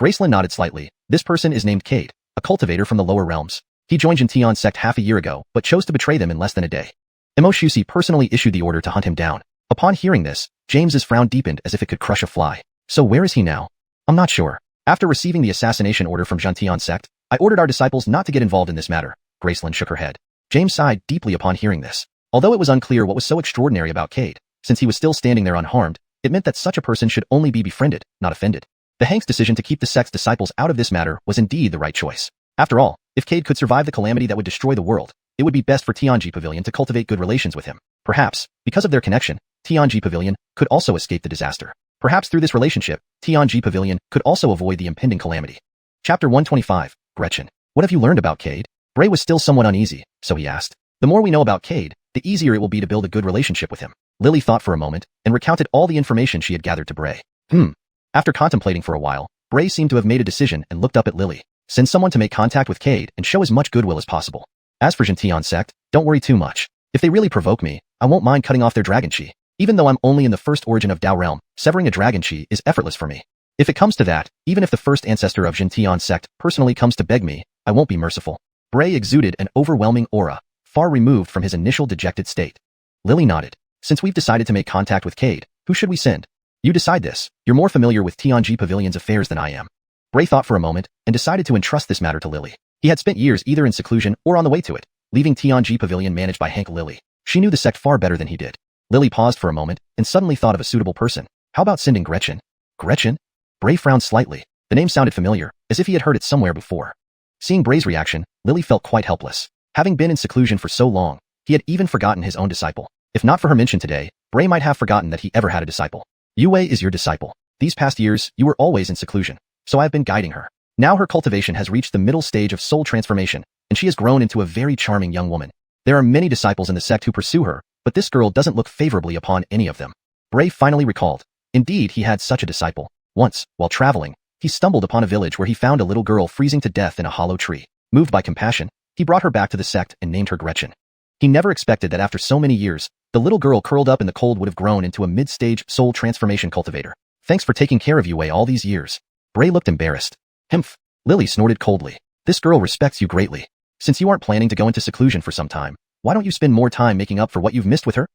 Gracelyn nodded slightly. This person is named Cade, a cultivator from the lower realms. He joined Xiuxian sect half a year ago, but chose to betray them in less than a day. Xiuxian personally issued the order to hunt him down. Upon hearing this, James's frown deepened as if it could crush a fly. So where is he now? I'm not sure. After receiving the assassination order from Xiuxian sect, I ordered our disciples not to get involved in this matter. Gracelyn shook her head. James sighed deeply upon hearing this. Although it was unclear what was so extraordinary about Cade, since he was still standing there unharmed, it meant that such a person should only be befriended, not offended. The Hank's decision to keep the sect's disciples out of this matter was indeed the right choice. After all, if Cade could survive the calamity that would destroy the world, it would be best for Tianji Pavilion to cultivate good relations with him. Perhaps, because of their connection, Tianji Pavilion could also escape the disaster. Perhaps through this relationship, Tianji Pavilion could also avoid the impending calamity. Chapter 125, Gretchen. What have you learned about Cade? Bray was still somewhat uneasy, so he asked. The more we know about Cade, the easier it will be to build a good relationship with him. Lily thought for a moment, and recounted all the information she had gathered to Bray. After contemplating for a while, Bray seemed to have made a decision and looked up at Lily. Send someone to make contact with Cade and show as much goodwill as possible. As for Xiuxian sect, don't worry too much. If they really provoke me, I won't mind cutting off their dragon chi. Even though I'm only in the first origin of Dao realm, severing a dragon chi is effortless for me. If it comes to that, even if the first ancestor of Xiuxian sect personally comes to beg me, I won't be merciful. Bray exuded an overwhelming aura, far removed from his initial dejected state. Lily nodded. Since we've decided to make contact with Cade, who should we send? You decide this. You're more familiar with Tianji Pavilion's affairs than I am. Bray thought for a moment and decided to entrust this matter to Lily. He had spent years either in seclusion or on the way to it, leaving Tianji Pavilion managed by Hank Lily. She knew the sect far better than he did. Lily paused for a moment and suddenly thought of a suitable person. How about sending Gretchen? Gretchen? Bray frowned slightly. The name sounded familiar, as if he had heard it somewhere before. Seeing Bray's reaction, Lily felt quite helpless. Having been in seclusion for so long, he had even forgotten his own disciple. If not for her mention today, Bray might have forgotten that he ever had a disciple. Yue is your disciple. These past years, you were always in seclusion. so I have been guiding her. Now her cultivation has reached the middle stage of soul transformation, and she has grown into a very charming young woman. There are many disciples in the sect who pursue her, but this girl doesn't look favorably upon any of them. Bray finally recalled. Indeed, he had such a disciple. Once, while traveling, he stumbled upon a village where he found a little girl freezing to death in a hollow tree. Moved by compassion, he brought her back to the sect and named her Gretchen. He never expected that after so many years, the little girl curled up in the cold would have grown into a mid-stage soul transformation cultivator. Thanks for taking care of Yue all these years. Bray looked embarrassed. Humph. Lily snorted coldly. This girl respects you greatly. Since you aren't planning to go into seclusion for some time, why don't you spend more time making up for what you've missed with her?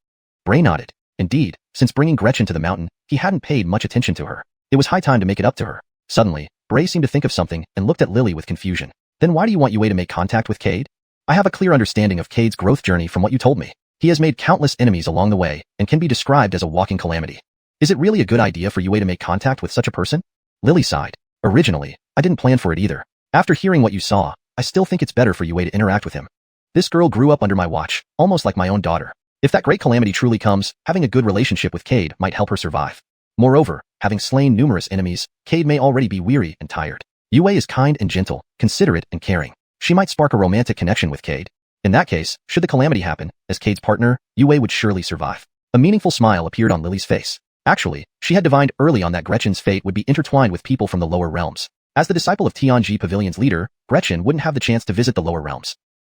Bray nodded. Indeed, since bringing Gretchen to the mountain, he hadn't paid much attention to her. It was high time to make it up to her. Suddenly, Bray seemed to think of something and looked at Lily with confusion. Then why do you want Yue to make contact with Cade? I have a clear understanding of Cade's growth journey from what you told me. He has made countless enemies along the way and can be described as a walking calamity. Is it really a good idea for Yue to make contact with such a person? Lily sighed. Originally, I didn't plan for it either. After hearing what you saw, I still think it's better for Yue to interact with him. This girl grew up under my watch, almost like my own daughter. If that great calamity truly comes, having a good relationship with Cade might help her survive. Moreover, having slain numerous enemies, Cade may already be weary and tired. Yue is kind and gentle, considerate and caring. She might spark a romantic connection with Cade. In that case, should the calamity happen, as Cade's partner, Yue would surely survive. A meaningful smile appeared on Lily's face. Actually, she had divined early on that Gretchen's fate would be intertwined with people from the lower realms. As the disciple of Tianji Pavilion's leader, Gretchen wouldn't have the chance to visit the lower realms.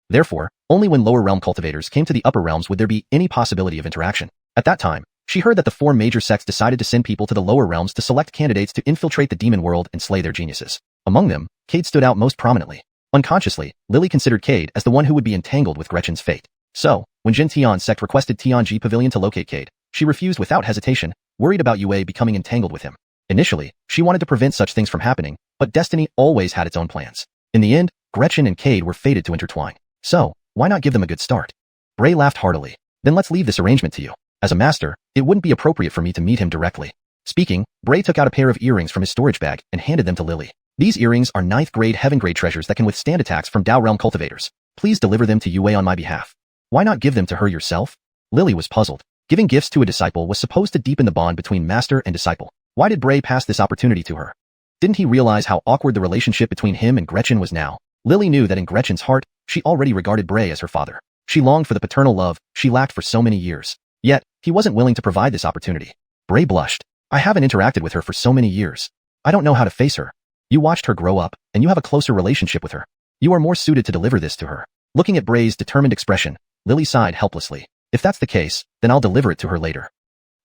Therefore, only when lower realm cultivators came to the upper realms would there be any possibility of interaction. At that time, she heard that the 4 major sects decided to send people to the lower realms to select candidates to infiltrate the demon world and slay their geniuses. Among them, Cade stood out most prominently. Unconsciously, Lily considered Cade as the one who would be entangled with Gretchen's fate. So, when Jin Tian's sect requested Tianji Pavilion to locate Cade, she refused without hesitation, worried about Yue becoming entangled with him. Initially, she wanted to prevent such things from happening, but destiny always had its own plans. In the end, Gretchen and Cade were fated to intertwine. So, why not give them a good start? Bray laughed heartily. Then let's leave this arrangement to you. As a master, it wouldn't be appropriate for me to meet him directly. Speaking, Bray took out a pair of earrings from his storage bag and handed them to Lily. These earrings are 9th grade heaven grade treasures that can withstand attacks from Dao realm cultivators. Please deliver them to Yue on my behalf. Why not give them to her yourself? Lily was puzzled. Giving gifts to a disciple was supposed to deepen the bond between master and disciple. Why did Bray pass this opportunity to her? Didn't he realize how awkward the relationship between him and Gretchen was now? Lily knew that in Gretchen's heart, she already regarded Bray as her father. She longed for the paternal love she lacked for so many years. Yet, he wasn't willing to provide this opportunity. Bray blushed. I haven't interacted with her for so many years. I don't know how to face her. You watched her grow up, and you have a closer relationship with her. You are more suited to deliver this to her. Looking at Bray's determined expression, Lily sighed helplessly. If that's the case, then I'll deliver it to her later.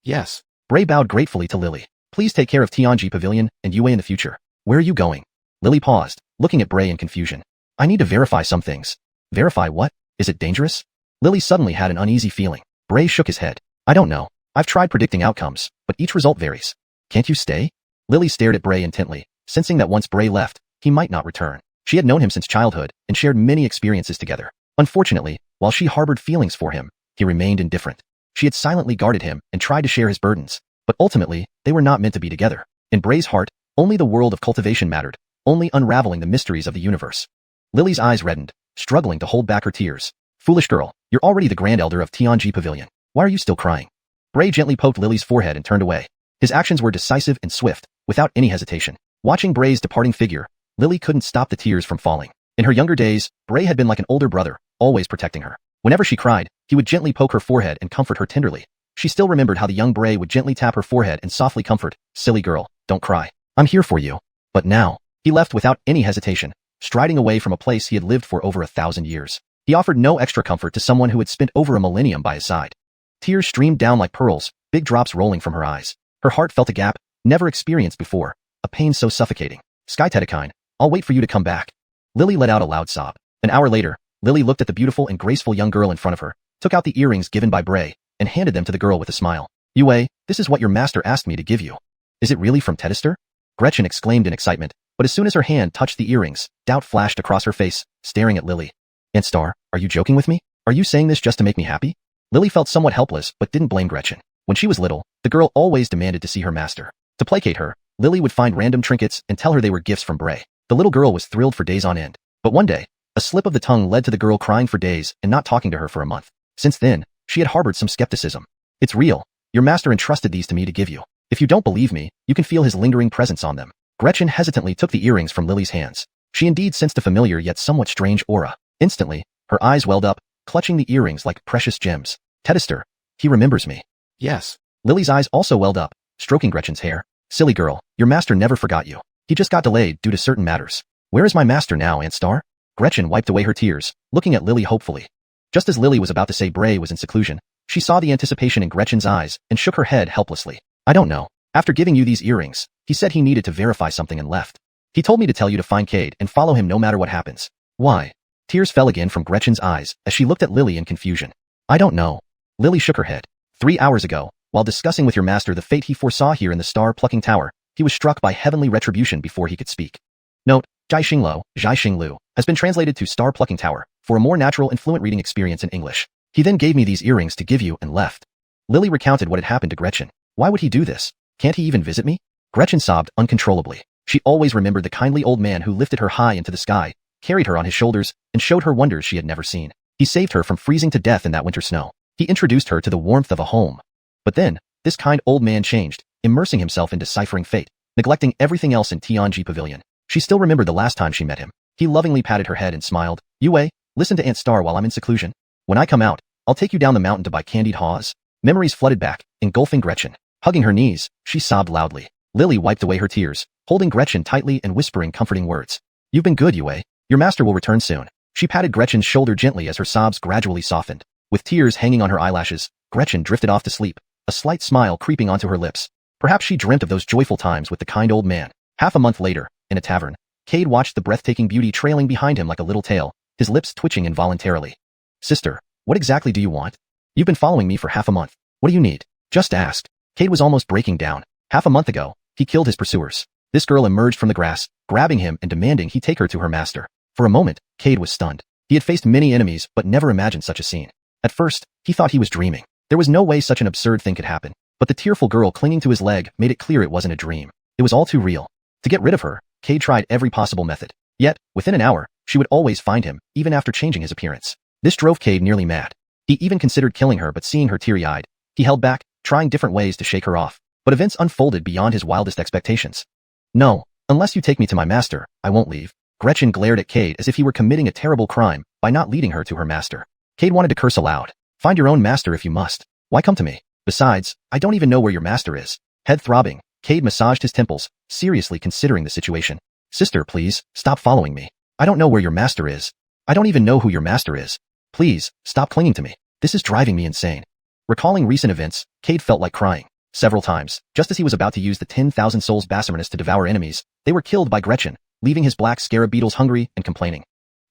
Yes. Bray bowed gratefully to Lily. Please take care of Tianji Pavilion and Yue in the future. Where are you going? Lily paused, looking at Bray in confusion. I need to verify some things. Verify what? Is it dangerous? Lily suddenly had an uneasy feeling. Bray shook his head. I don't know. I've tried predicting outcomes, but each result varies. Can't you stay? Lily stared at Bray intently, sensing that once Bray left, he might not return. She had known him since childhood and shared many experiences together. Unfortunately, while she harbored feelings for him, he remained indifferent. She had silently guarded him and tried to share his burdens, but ultimately, they were not meant to be together. In Bray's heart, only the world of cultivation mattered, only unraveling the mysteries of the universe. Lily's eyes reddened, struggling to hold back her tears. Foolish girl, you're already the grand elder of Tianji Pavilion. Why are you still crying? Bray gently poked Lily's forehead and turned away. His actions were decisive and swift, without any hesitation. Watching Bray's departing figure, Lily couldn't stop the tears from falling. In her younger days, Bray had been like an older brother, always protecting her. Whenever she cried, he would gently poke her forehead and comfort her tenderly. She still remembered how the young Bray would gently tap her forehead and softly comfort, silly girl, don't cry. I'm here for you. But now, he left without any hesitation, striding away from a place he had lived for over 1,000 years. He offered no extra comfort to someone who had spent over a millennium by his side. Tears streamed down like pearls, big drops rolling from her eyes. Her heart felt a gap, never experienced before, a pain so suffocating. Sky Tedekine, I'll wait for you to come back. Lily let out a loud sob. An hour later, Lily looked at the beautiful and graceful young girl in front of her, took out the earrings given by Bray, and handed them to the girl with a smile. Yue, this is what your master asked me to give you. Is it really from Detested? Gretchen exclaimed in excitement, but as soon as her hand touched the earrings, doubt flashed across her face, staring at Lily. Aunt Star, are you joking with me? Are you saying this just to make me happy? Lily felt somewhat helpless, but didn't blame Gretchen. When she was little, the girl always demanded to see her master. To placate her, Lily would find random trinkets and tell her they were gifts from Bray. The little girl was thrilled for days on end. But one day, a slip of the tongue led to the girl crying for days and not talking to her for a month. Since then, she had harbored some skepticism. It's real. Your master entrusted these to me to give you. If you don't believe me, you can feel his lingering presence on them. Gretchen hesitantly took the earrings from Lily's hands. She indeed sensed a familiar yet somewhat strange aura. Instantly, her eyes welled up, clutching the earrings like precious gems. Detested. He remembers me. Yes. Lily's eyes also welled up, stroking Gretchen's hair. Silly girl, your master never forgot you. He just got delayed due to certain matters. Where is my master now, Aunt Star? Gretchen wiped away her tears, looking at Lily hopefully. Just as Lily was about to say Bray was in seclusion, she saw the anticipation in Gretchen's eyes and shook her head helplessly. I don't know. After giving you these earrings, he said he needed to verify something and left. He told me to tell you to find Cade and follow him no matter what happens. Why? Tears fell again from Gretchen's eyes as she looked at Lily in confusion. I don't know. Lily shook her head. 3 hours ago, while discussing with your master the fate he foresaw here in the star-plucking tower, he was struck by heavenly retribution before he could speak. Note, xiuxian Lu, has been translated to star-plucking tower, for a more natural and fluent reading experience in English. He then gave me these earrings to give you and left. Lily recounted what had happened to Gretchen. Why would he do this? Can't he even visit me? Gretchen sobbed uncontrollably. She always remembered the kindly old man who lifted her high into the sky, carried her on his shoulders, and showed her wonders she had never seen. He saved her from freezing to death in that winter snow. He introduced her to the warmth of a home. But then, this kind old man changed, immersing himself in deciphering fate, neglecting everything else in Tianji Pavilion. She still remembered the last time she met him. He lovingly patted her head and smiled. Yue, listen to Aunt Star while I'm in seclusion. When I come out, I'll take you down the mountain to buy candied haws. Memories flooded back, engulfing Gretchen. Hugging her knees, she sobbed loudly. Lily wiped away her tears, holding Gretchen tightly and whispering comforting words. You've been good, Yue. Your master will return soon. She patted Gretchen's shoulder gently as her sobs gradually softened. With tears hanging on her eyelashes, Gretchen drifted off to sleep, a slight smile creeping onto her lips. Perhaps she dreamt of those joyful times with the kind old man. Half a month later, in a tavern, Cade watched the breathtaking beauty trailing behind him like a little tail, his lips twitching involuntarily. Sister, what exactly do you want? You've been following me for half a month. What do you need? Just ask. Cade was almost breaking down. Half a month ago, he killed his pursuers. This girl emerged from the grass, grabbing him and demanding he take her to her master. For a moment, Cade was stunned. He had faced many enemies but never imagined such a scene. At first, he thought he was dreaming. There was no way such an absurd thing could happen. But the tearful girl clinging to his leg made it clear it wasn't a dream. It was all too real. To get rid of her, Cade tried every possible method. Yet, within an hour, she would always find him, even after changing his appearance. This drove Cade nearly mad. He even considered killing her, but seeing her teary-eyed, he held back, trying different ways to shake her off. But events unfolded beyond his wildest expectations. No, unless you take me to my master, I won't leave. Gretchen glared at Cade as if he were committing a terrible crime by not leading her to her master. Cade wanted to curse aloud. Find your own master if you must. Why come to me? Besides, I don't even know where your master is. Head throbbing, Cade massaged his temples, seriously considering the situation. Sister, please, stop following me. I don't know where your master is. I don't even know who your master is. Please, stop clinging to me. This is driving me insane. Recalling recent events, Cade felt like crying. Several times, just as he was about to use the 10,000 souls Basarmanus to devour enemies, they were killed by Gretchen, leaving his black scarab beetles hungry and complaining.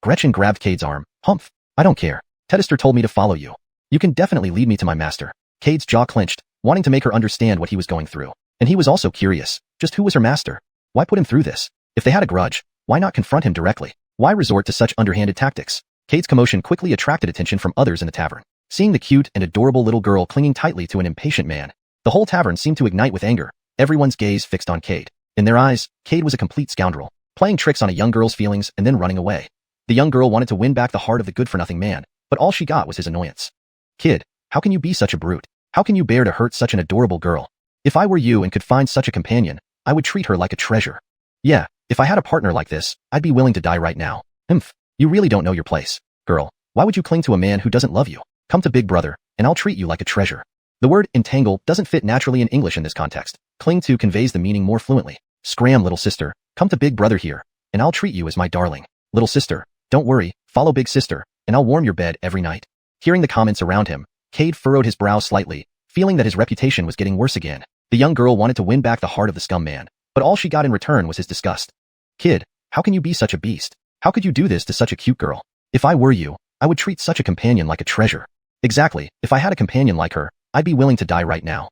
Gretchen grabbed Cade's arm. Humph. I don't care. Detested told me to follow you. You can definitely lead me to my master. Cade's jaw clenched, wanting to make her understand what he was going through. And he was also curious. Just who was her master? Why put him through this? If they had a grudge, why not confront him directly? Why resort to such underhanded tactics? Cade's commotion quickly attracted attention from others in the tavern. Seeing the cute and adorable little girl clinging tightly to an impatient man, the whole tavern seemed to ignite with anger, everyone's gaze fixed on Cade. In their eyes, Cade was a complete scoundrel, playing tricks on a young girl's feelings and then running away. The young girl wanted to win back the heart of the good-for-nothing man, but all she got was his annoyance. Kid, how can you be such a brute? How can you bear to hurt such an adorable girl? If I were you and could find such a companion, I would treat her like a treasure. Yeah, if I had a partner like this, I'd be willing to die right now. You really don't know your place. Girl, why would you cling to a man who doesn't love you? Come to Big Brother, and I'll treat you like a treasure. The word entangle doesn't fit naturally in English in this context. Cling to conveys the meaning more fluently. Scram, little sister, come to Big Brother here, and I'll treat you as my darling. Little sister, don't worry, follow Big Sister, and I'll warm your bed every night. Hearing the comments around him, Cade furrowed his brow slightly, feeling that his reputation was getting worse again. The young girl wanted to win back the heart of the scum man, but all she got in return was his disgust. Kid, how can you be such a beast? How could you do this to such a cute girl? If I were you, I would treat such a companion like a treasure. Exactly, if I had a companion like her, I'd be willing to die right now.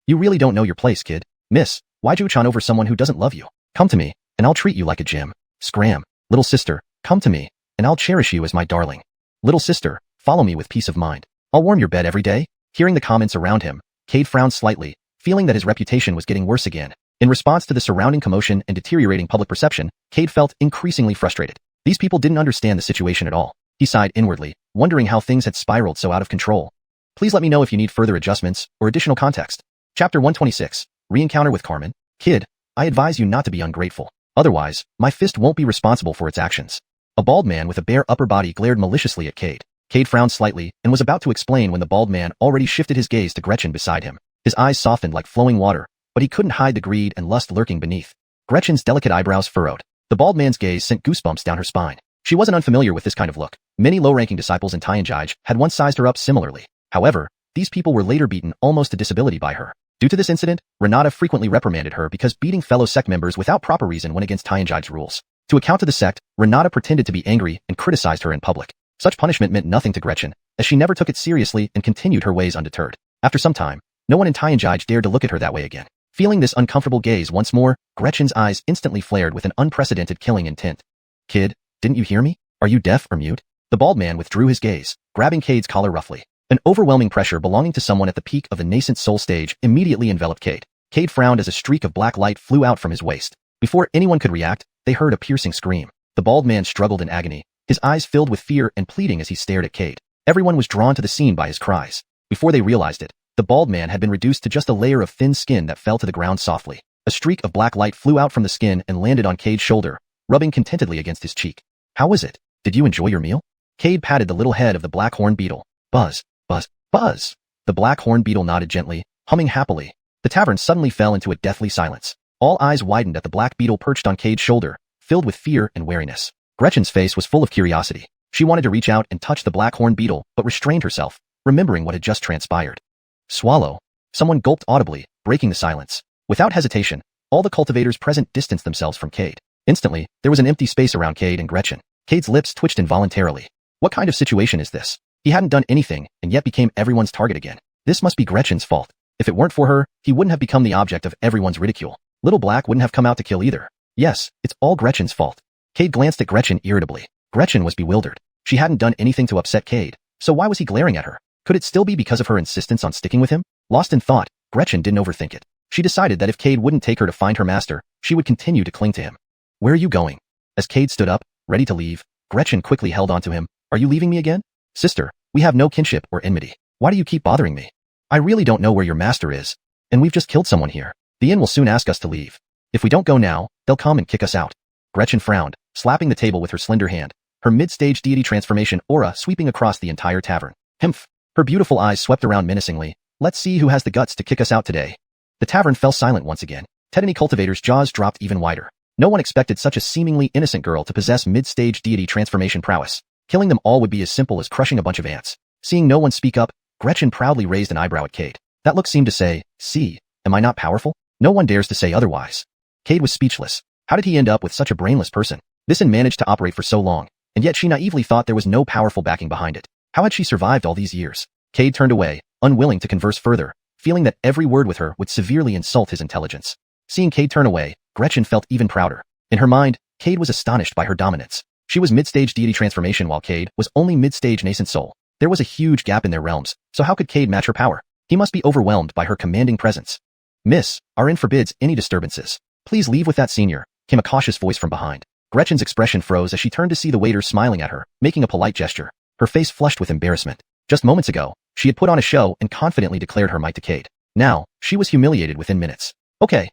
You really don't know your place, kid. Miss, why'd you on over someone who doesn't love you? Come to me, and I'll treat you like a gem. Scram, little sister, come to me, and I'll cherish you as my darling. Little sister, follow me with peace of mind. I'll warm your bed every day. Hearing the comments around him, Cade frowned slightly, feeling that his reputation was getting worse again. In response to the surrounding commotion and deteriorating public perception, Cade felt increasingly frustrated. These people didn't understand the situation at all. He sighed inwardly, wondering how things had spiraled so out of control. Please let me know if you need further adjustments or additional context. Chapter 126, Re-encounter with Carmen. Kid, I advise you not to be ungrateful. Otherwise, my fist won't be responsible for its actions. A bald man with a bare upper body glared maliciously at Cade. Cade frowned slightly and was about to explain when the bald man already shifted his gaze to Gretchen beside him. His eyes softened like flowing water, but he couldn't hide the greed and lust lurking beneath. Gretchen's delicate eyebrows furrowed. The bald man's gaze sent goosebumps down her spine. She wasn't unfamiliar with this kind of look. Many low-ranking disciples in Tianjai had once sized her up similarly. However, these people were later beaten almost to disability by her. Due to this incident, Renata frequently reprimanded her because beating fellow sect members without proper reason went against Tianjai's rules. To account to the sect, Renata pretended to be angry and criticized her in public. Such punishment meant nothing to Gretchen, as she never took it seriously and continued her ways undeterred. After some time, no one in Tianjai dared to look at her that way again. Feeling this uncomfortable gaze once more, Gretchen's eyes instantly flared with an unprecedented killing intent. Kid, didn't you hear me? Are you deaf or mute? The bald man withdrew his gaze, grabbing Cade's collar roughly. An overwhelming pressure belonging to someone at the peak of the nascent soul stage immediately enveloped Cade. Cade frowned as a streak of black light flew out from his waist. Before anyone could react, they heard a piercing scream. The bald man struggled in agony, his eyes filled with fear and pleading as he stared at Cade. Everyone was drawn to the scene by his cries. Before they realized it, the bald man had been reduced to just a layer of thin skin that fell to the ground softly. A streak of black light flew out from the skin and landed on Cade's shoulder, rubbing contentedly against his cheek. How was it? Did you enjoy your meal? Cade patted the little head of the black horned beetle. Buzz, buzz, buzz. The black horned beetle nodded gently, humming happily. The tavern suddenly fell into a deathly silence. All eyes widened at the black beetle perched on Cade's shoulder, filled with fear and wariness. Gretchen's face was full of curiosity. She wanted to reach out and touch the black horned beetle, but restrained herself, remembering what had just transpired. Swallow. Someone gulped audibly, breaking the silence. Without hesitation, all the cultivators present distanced themselves from Cade. Instantly, there was an empty space around Cade and Gretchen. Cade's lips twitched involuntarily. What kind of situation is this? He hadn't done anything, and yet became everyone's target again. This must be Gretchen's fault. If it weren't for her, he wouldn't have become the object of everyone's ridicule. Little Black wouldn't have come out to kill either. Yes, it's all Gretchen's fault. Cade glanced at Gretchen irritably. Gretchen was bewildered. She hadn't done anything to upset Cade, so why was he glaring at her? Could it still be because of her insistence on sticking with him? Lost in thought, Gretchen didn't overthink it. She decided that if Cade wouldn't take her to find her master, she would continue to cling to him. Where are you going? As Cade stood up, ready to leave, Gretchen quickly held onto him. Are you leaving me again? Sister, we have no kinship or enmity. Why do you keep bothering me? I really don't know where your master is, and we've just killed someone here. The inn will soon ask us to leave. If we don't go now, they'll come and kick us out. Gretchen frowned, slapping the table with her slender hand, her mid-stage deity transformation aura sweeping across the entire tavern. Himph! Her beautiful eyes swept around menacingly. Let's see who has the guts to kick us out today. The tavern fell silent once again. Tedany cultivators' jaws dropped even wider. No one expected such a seemingly innocent girl to possess mid-stage deity transformation prowess. Killing them all would be as simple as crushing a bunch of ants. Seeing no one speak up, Gretchen proudly raised an eyebrow at Cade. That look seemed to say, see, am I not powerful? No one dares to say otherwise. Cade was speechless. How did he end up with such a brainless person? This inn managed to operate for so long, and yet she naively thought there was no powerful backing behind it. How had she survived all these years? Cade turned away, unwilling to converse further, feeling that every word with her would severely insult his intelligence. Seeing Cade turn away, Gretchen felt even prouder. In her mind, Cade was astonished by her dominance. She was mid-stage deity transformation while Cade was only mid-stage nascent soul. There was a huge gap in their realms, so how could Cade match her power? He must be overwhelmed by her commanding presence. Miss, our inn forbids any disturbances. Please leave with that senior, came a cautious voice from behind. Gretchen's expression froze as she turned to see the waiter smiling at her, making a polite gesture. Her face flushed with embarrassment. Just moments ago, she had put on a show and confidently declared her might to Cade. Now, she was humiliated within minutes. Okay,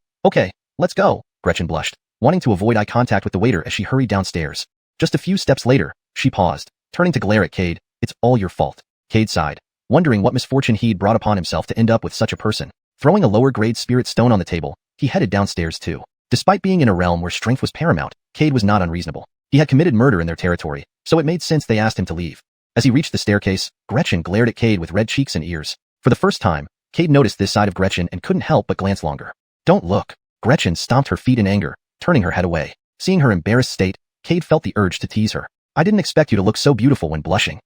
let's go, Gretchen blushed, wanting to avoid eye contact with the waiter as she hurried downstairs. Just a few steps later, she paused, turning to glare at Cade. It's all your fault. Cade sighed, wondering what misfortune he'd brought upon himself to end up with such a person. Throwing a lower-grade spirit stone on the table, he headed downstairs too. Despite being in a realm where strength was paramount, Cade was not unreasonable. He had committed murder in their territory, so it made sense they asked him to leave. As he reached the staircase, Gretchen glared at Cade with red cheeks and ears. For the first time, Cade noticed this side of Gretchen and couldn't help but glance longer. Don't look. Gretchen stomped her feet in anger, turning her head away. Seeing her embarrassed state, Cade felt the urge to tease her. I didn't expect you to look so beautiful when blushing.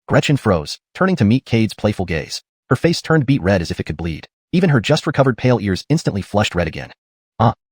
Gretchen froze, turning to meet Cade's playful gaze. Her face turned beet red as if it could bleed. Even her just-recovered pale ears instantly flushed red again.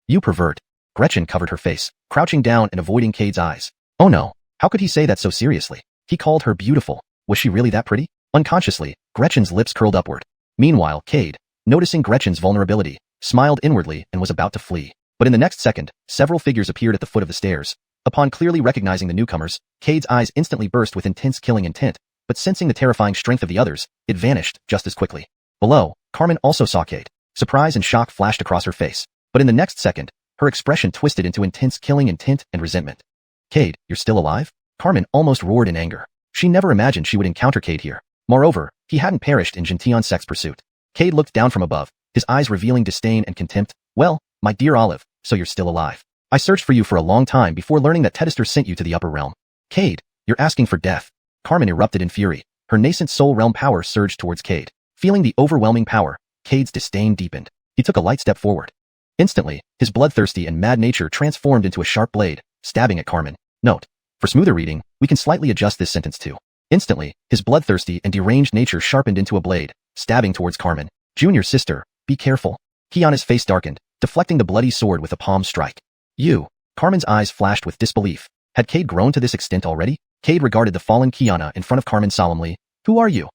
You pervert. Gretchen covered her face, crouching down and avoiding Cade's eyes. Oh no, how could he say that so seriously? He called her beautiful. Was she really that pretty? Unconsciously, Gretchen's lips curled upward. Meanwhile, Cade, noticing Gretchen's vulnerability, smiled inwardly and was about to flee. But in the next second, several figures appeared at the foot of the stairs. Upon clearly recognizing the newcomers, Cade's eyes instantly burst with intense killing intent, but sensing the terrifying strength of the others, it vanished just as quickly. Below, Carmen also saw Cade. Surprise and shock flashed across her face. But in the next second, her expression twisted into intense killing intent and resentment. Cade, you're still alive? Carmen almost roared in anger. She never imagined she would encounter Cade here. Moreover, he hadn't perished in Gentian sect's pursuit. Cade looked down from above, his eyes revealing disdain and contempt. Well, my dear Olive, so you're still alive. I searched for you for a long time before learning that Tedister sent you to the upper realm. Cade, you're asking for death. Carmen erupted in fury. Her nascent soul realm power surged towards Cade. Feeling the overwhelming power, Cade's disdain deepened. He took a light step forward. Instantly, his bloodthirsty and mad nature transformed into a sharp blade, stabbing at Carmen. Note: for smoother reading, we can slightly adjust this sentence too. Instantly, his bloodthirsty and deranged nature sharpened into a blade, stabbing towards Carmen. Junior sister, be careful. Kiana's face darkened, deflecting the bloody sword with a palm strike. You. Carmen's eyes flashed with disbelief. Had Cade grown to this extent already? Cade regarded the fallen Xiuxian in front of Carmen solemnly. Who are you?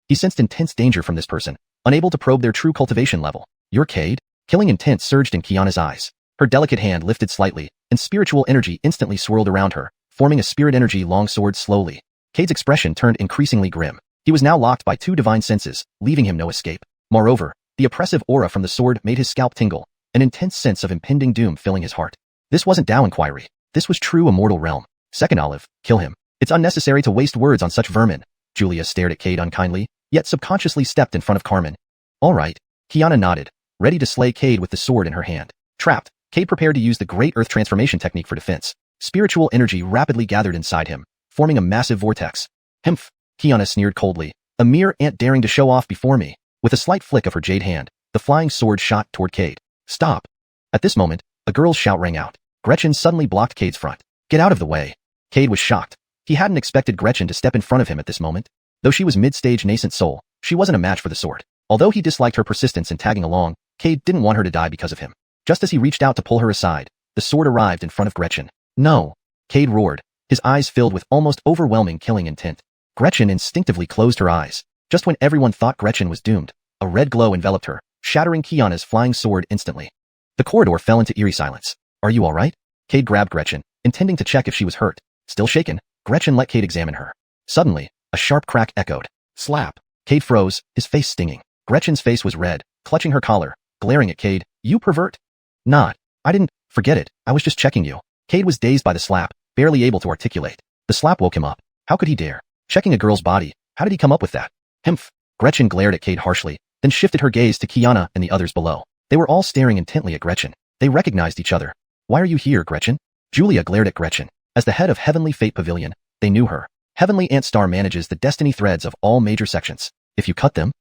He sensed intense danger from this person, unable to probe their true cultivation level. You're Cade? Killing intent surged in Kiana's eyes. Her delicate hand lifted slightly, and spiritual energy instantly swirled around her, forming a spirit energy longsword slowly. Cade's expression turned increasingly grim. He was now locked by two divine senses, leaving him no escape. Moreover, the oppressive aura from the sword made his scalp tingle, an intense sense of impending doom filling his heart. This wasn't Dao inquiry. This was true immortal realm. Second Olive, kill him. It's unnecessary to waste words on such vermin. Julia stared at Cade unkindly, yet subconsciously stepped in front of Carmen. All right. Xiana nodded, ready to slay Cade with the sword in her hand. Trapped, Cade prepared to use the Great Earth Transformation technique for defense. Spiritual energy rapidly gathered inside him, forming a massive vortex. Hmph, Xiana sneered coldly. A mere ant daring to show off before me. With a slight flick of her jade hand, the flying sword shot toward Cade. Stop. At this moment, a girl's shout rang out. Gretchen suddenly blocked Cade's front. Get out of the way. Cade was shocked. He hadn't expected Gretchen to step in front of him at this moment. Though she was mid-stage nascent soul, she wasn't a match for the sword. Although he disliked her persistence in tagging along, Cade didn't want her to die because of him. Just as he reached out to pull her aside, the sword arrived in front of Gretchen. No. Cade roared, his eyes filled with almost overwhelming killing intent. Gretchen instinctively closed her eyes. Just when everyone thought Gretchen was doomed, a red glow enveloped her, shattering Xiana's flying sword instantly. The corridor fell into eerie silence. Are you all right? Cade grabbed Gretchen, intending to check if she was hurt. Still shaken, Gretchen let Cade examine her. Suddenly, a sharp crack echoed. Slap. Cade froze, his face stinging. Gretchen's face was red, clutching her collar, glaring at Cade. You pervert? Not. I didn't. Forget it. I was just checking you. Cade was dazed by the slap, barely able to articulate. The slap woke him up. How could he dare? Checking a girl's body. How did he come up with that? Hmph. Gretchen glared at Cade harshly, then shifted her gaze to Xiana and the others below. They were all staring intently at Gretchen. They recognized each other. Why are you here, Gretchen? Julia glared at Gretchen. As the head of Heavenly Fate Pavilion, they knew her. Heavenly Ant Star manages the destiny threads of all major sections. If you cut them,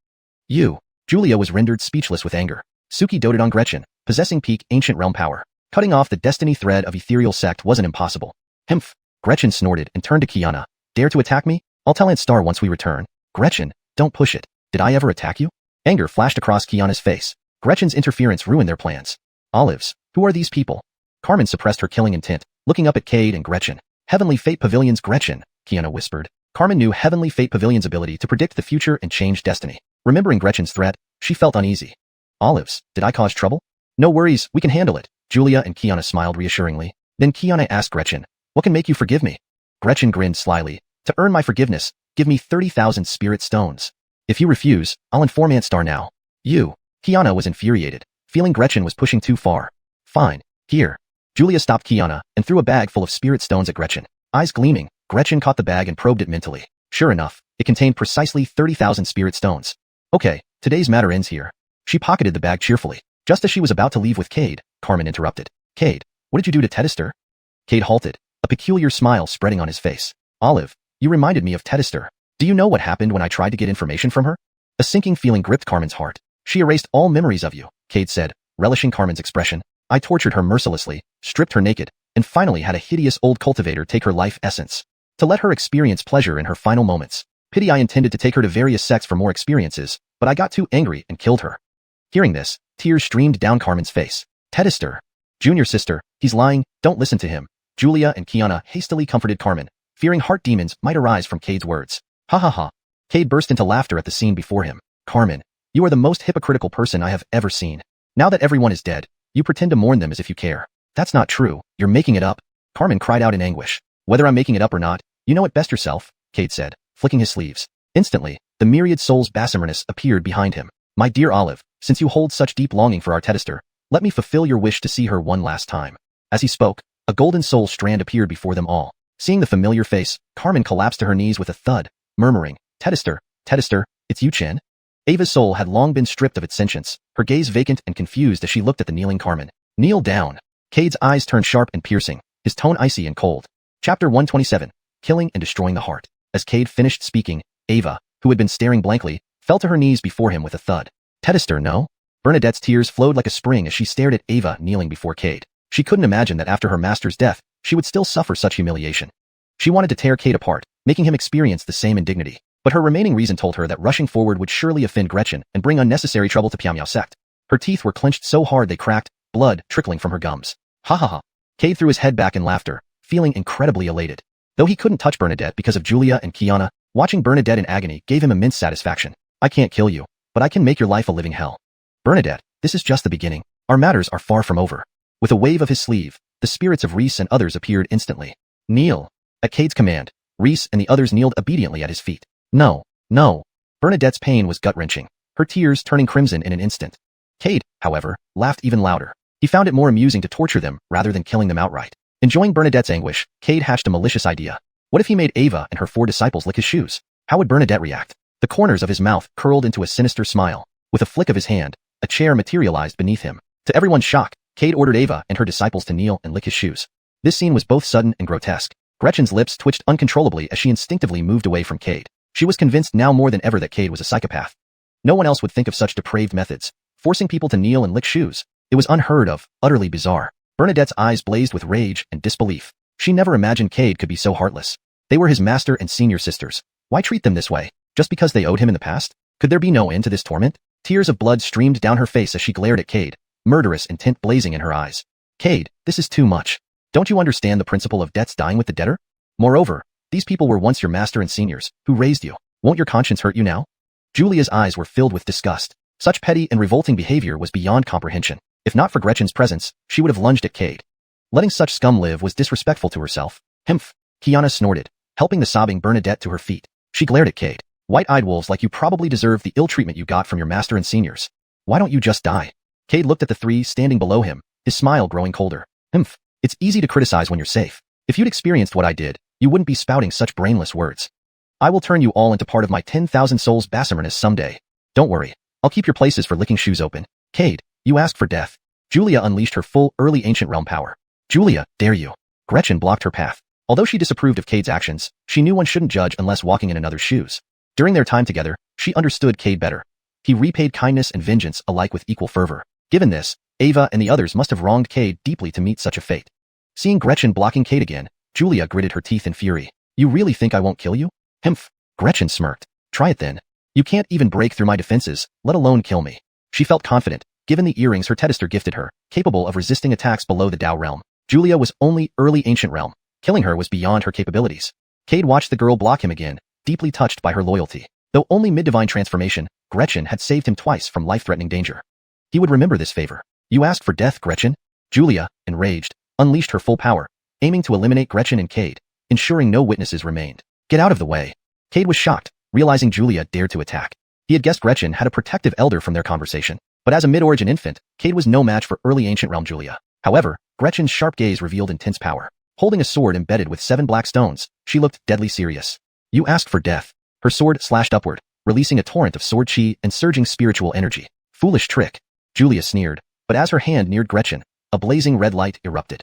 you. Julia was rendered speechless with anger. Suki doted on Gretchen, possessing peak ancient realm power. Cutting off the destiny thread of ethereal sect wasn't impossible. Hmph. Gretchen snorted and turned to Xiana. Dare to attack me? I'll tell Ant Star once we return. Gretchen, don't push it. Did I ever attack you? Anger flashed across Xiana's face. Gretchen's interference ruined their plans. Olives, who are these people? Carmen suppressed her killing intent, looking up at Cade and Gretchen. Heavenly Fate Pavilion's Gretchen, Xiana whispered. Carmen knew Heavenly Fate Pavilion's ability to predict the future and change destiny. Remembering Gretchen's threat, she felt uneasy. Olives, did I cause trouble? No worries, we can handle it. Julia and Xiana smiled reassuringly. Then Xiana asked Gretchen, what can make you forgive me? Gretchen grinned slyly. To earn my forgiveness, give me 30,000 spirit stones. If you refuse, I'll inform Ant Star now. You. Xiana was infuriated, feeling Gretchen was pushing too far. Fine. Here. Julia stopped Xiana and threw a bag full of spirit stones at Gretchen. Eyes gleaming, Gretchen caught the bag and probed it mentally. Sure enough, it contained precisely 30,000 spirit stones. Okay, today's matter ends here. She pocketed the bag cheerfully. Just as she was about to leave with Cade, Carmen interrupted. Cade, what did you do to Tedister? Cade halted, a peculiar smile spreading on his face. Olive, you reminded me of Tedister. Do you know what happened when I tried to get information from her? A sinking feeling gripped Carmen's heart. She erased all memories of you, Cade said, relishing Carmen's expression. I tortured her mercilessly, stripped her naked, and finally had a hideous old cultivator take her life essence. To let her experience pleasure in her final moments. Pity I intended to take her to various sects for more experiences, but I got too angry and killed her. Hearing this, tears streamed down Carmen's face. Tedister. Junior sister, he's lying, don't listen to him. Julia and Xiana hastily comforted Carmen, fearing heart demons might arise from Cade's words. Ha ha ha. Cade burst into laughter at the scene before him. Carmen, you are the most hypocritical person I have ever seen. Now that everyone is dead, you pretend to mourn them as if you care. That's not true, you're making it up. Carmen cried out in anguish. Whether I'm making it up or not, you know it best yourself, Cade said, flicking his sleeves. Instantly, the myriad soul's Basimernus appeared behind him. My dear Olive, since you hold such deep longing for our Tedister, Let me fulfill your wish to see her one last time. As he spoke, a golden soul strand appeared before them all. Seeing the familiar face, Carmen collapsed to her knees with a thud, murmuring, Detested, it's Xiuxian. Ava's soul had long been stripped of its sentience, her gaze vacant and confused as she looked at the kneeling Carmen. Kneel down. Cade's eyes turned sharp and piercing, his tone icy and cold. Chapter 127. Killing and Destroying the Heart. As Cade finished speaking, Ava, who had been staring blankly, fell to her knees before him with a thud. Detested, no? Bernadette's tears flowed like a spring as she stared at Ava kneeling before Cade. She couldn't imagine that after her master's death, she would still suffer such humiliation. She wanted to tear Cade apart, making him experience the same indignity. But her remaining reason told her that rushing forward would surely offend Gretchen and bring unnecessary trouble to Piamiao sect. Her teeth were clenched so hard they cracked, blood trickling from her gums. Ha ha ha. Cade threw his head back in laughter, feeling incredibly elated. Though he couldn't touch Bernadette because of Julia and Kiana, watching Bernadette in agony gave him immense satisfaction. I can't kill you, but I can make your life a living hell. Bernadette, this is just the beginning. Our matters are far from over. With a wave of his sleeve, the spirits of Reese and others appeared instantly. Kneel. At Cade's command, Reese and the others kneeled obediently at his feet. No, no. Bernadette's pain was gut-wrenching, her tears turning crimson in an instant. Cade, however, laughed even louder. He found it more amusing to torture them rather than killing them outright. Enjoying Bernadette's anguish, Cade hatched a malicious idea. What if he made Ava and her 4 disciples lick his shoes? How would Bernadette react? The corners of his mouth curled into a sinister smile. With a flick of his hand, a chair materialized beneath him. To everyone's shock, Cade ordered Ava and her disciples to kneel and lick his shoes. This scene was both sudden and grotesque. Gretchen's lips twitched uncontrollably as she instinctively moved away from Cade. She was convinced now more than ever that Cade was a psychopath. No one else would think of such depraved methods, forcing people to kneel and lick shoes. It was unheard of, utterly bizarre. Bernadette's eyes blazed with rage and disbelief. She never imagined Cade could be so heartless. They were his master and senior sisters. Why treat them this way? Just because they owed him in the past? Could there be no end to this torment? Tears of blood streamed down her face as she glared at Cade, murderous intent blazing in her eyes. Cade, this is too much. Don't you understand the principle of debts dying with the debtor? Moreover, these people were once your master and seniors, who raised you. Won't your conscience hurt you now? Julia's eyes were filled with disgust. Such petty and revolting behavior was beyond comprehension. If not for Gretchen's presence, she would have lunged at Cade. Letting such scum live was disrespectful to herself. Humph. Kiana snorted, helping the sobbing Bernadette to her feet. She glared at Cade. White-eyed wolves like you probably deserve the ill treatment you got from your master and seniors. Why don't you just die? Cade looked at the 3 standing below him, his smile growing colder. Humph. It's easy to criticize when you're safe. If you'd experienced what I did, you wouldn't be spouting such brainless words. I will turn you all into part of my 10,000 souls Basimernus someday. Don't worry. I'll keep your places for licking shoes open. Cade, you asked for death. Julia unleashed her full early ancient realm power. Julia, dare you. Gretchen blocked her path. Although she disapproved of Cade's actions, she knew one shouldn't judge unless walking in another's shoes. During their time together, she understood Cade better. He repaid kindness and vengeance alike with equal fervor. Given this, Ava and the others must have wronged Cade deeply to meet such a fate. Seeing Gretchen blocking Cade again, Julia gritted her teeth in fury. You really think I won't kill you? Humph. Gretchen smirked. Try it then. You can't even break through my defenses, let alone kill me. She felt confident, given the earrings her Detested gifted her, capable of resisting attacks below the Dao realm. Julia was only early ancient realm. Killing her was beyond her capabilities. Cade watched the girl block him again, deeply touched by her loyalty. Though only mid-divine transformation, Gretchen had saved him twice from life-threatening danger. He would remember this favor. You asked for death, Gretchen? Julia, enraged, unleashed her full power, aiming to eliminate Gretchen and Cade, ensuring no witnesses remained. Get out of the way. Cade was shocked, realizing Julia dared to attack. He had guessed Gretchen had a protective elder from their conversation, but as a mid-origin infant, Cade was no match for early ancient realm Julia. However, Gretchen's sharp gaze revealed intense power. Holding a sword embedded with 7 black stones, she looked deadly serious. You asked for death. Her sword slashed upward, releasing a torrent of sword chi and surging spiritual energy. Foolish trick. Julia sneered, but as her hand neared Gretchen, a blazing red light erupted.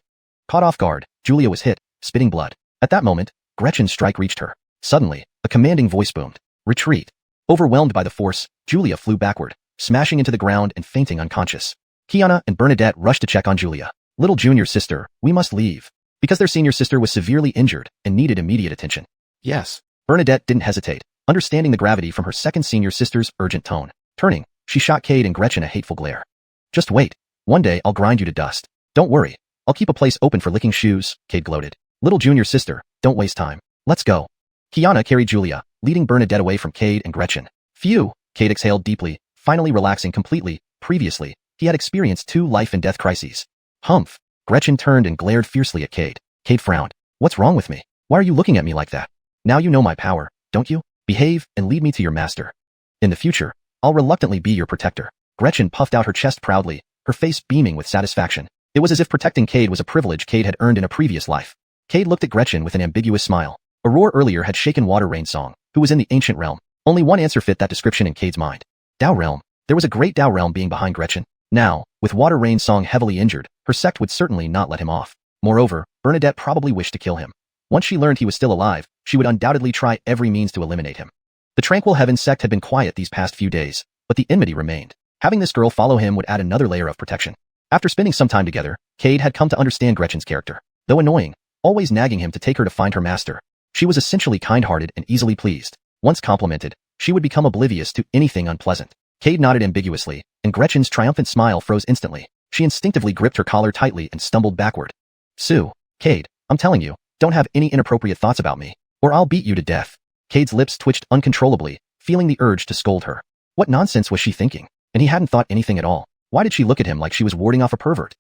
Caught off guard, Julia was hit, spitting blood. At that moment, Gretchen's strike reached her. Suddenly, a commanding voice boomed. Retreat. Overwhelmed by the force, Julia flew backward, smashing into the ground and fainting unconscious. Kiana and Bernadette rushed to check on Julia. Little junior sister, we must leave. Because their senior sister was severely injured and needed immediate attention. Yes. Bernadette didn't hesitate, understanding the gravity from her second senior sister's urgent tone. Turning, she shot Cade and Gretchen a hateful glare. Just wait. One day I'll grind you to dust. Don't worry. I'll keep a place open for licking shoes, Cade gloated. Little junior sister, don't waste time. Let's go. Kiana carried Julia, leading Bernadette away from Cade and Gretchen. Phew, Cade exhaled deeply, finally relaxing completely. Previously, he had experienced 2 life and death crises. Humph. Gretchen turned and glared fiercely at Cade. Cade frowned. What's wrong with me? Why are you looking at me like that? Now you know my power, don't you? Behave and lead me to your master. In the future, I'll reluctantly be your protector. Gretchen puffed out her chest proudly, her face beaming with satisfaction. It was as if protecting Cade was a privilege Cade had earned in a previous life. Cade looked at Gretchen with an ambiguous smile. A roar earlier had shaken Water Rain Song, who was in the ancient realm. Only one answer fit that description in Cade's mind. Dao realm. There was a great Dao realm being behind Gretchen. Now, with Water Rain Song heavily injured, her sect would certainly not let him off. Moreover, Bernadette probably wished to kill him. Once she learned he was still alive, she would undoubtedly try every means to eliminate him. The Tranquil Heavens sect had been quiet these past few days, but the enmity remained. Having this girl follow him would add another layer of protection. After spending some time together, Cade had come to understand Gretchen's character. Though annoying, always nagging him to take her to find her master, she was essentially kind-hearted and easily pleased. Once complimented, she would become oblivious to anything unpleasant. Cade nodded ambiguously, and Gretchen's triumphant smile froze instantly. She instinctively gripped her collar tightly and stumbled backward. Sue, Cade, I'm telling you, don't have any inappropriate thoughts about me, or I'll beat you to death. Cade's lips twitched uncontrollably, feeling the urge to scold her. What nonsense was she thinking? And he hadn't thought anything at all. Why did she look at him like she was warding off a pervert?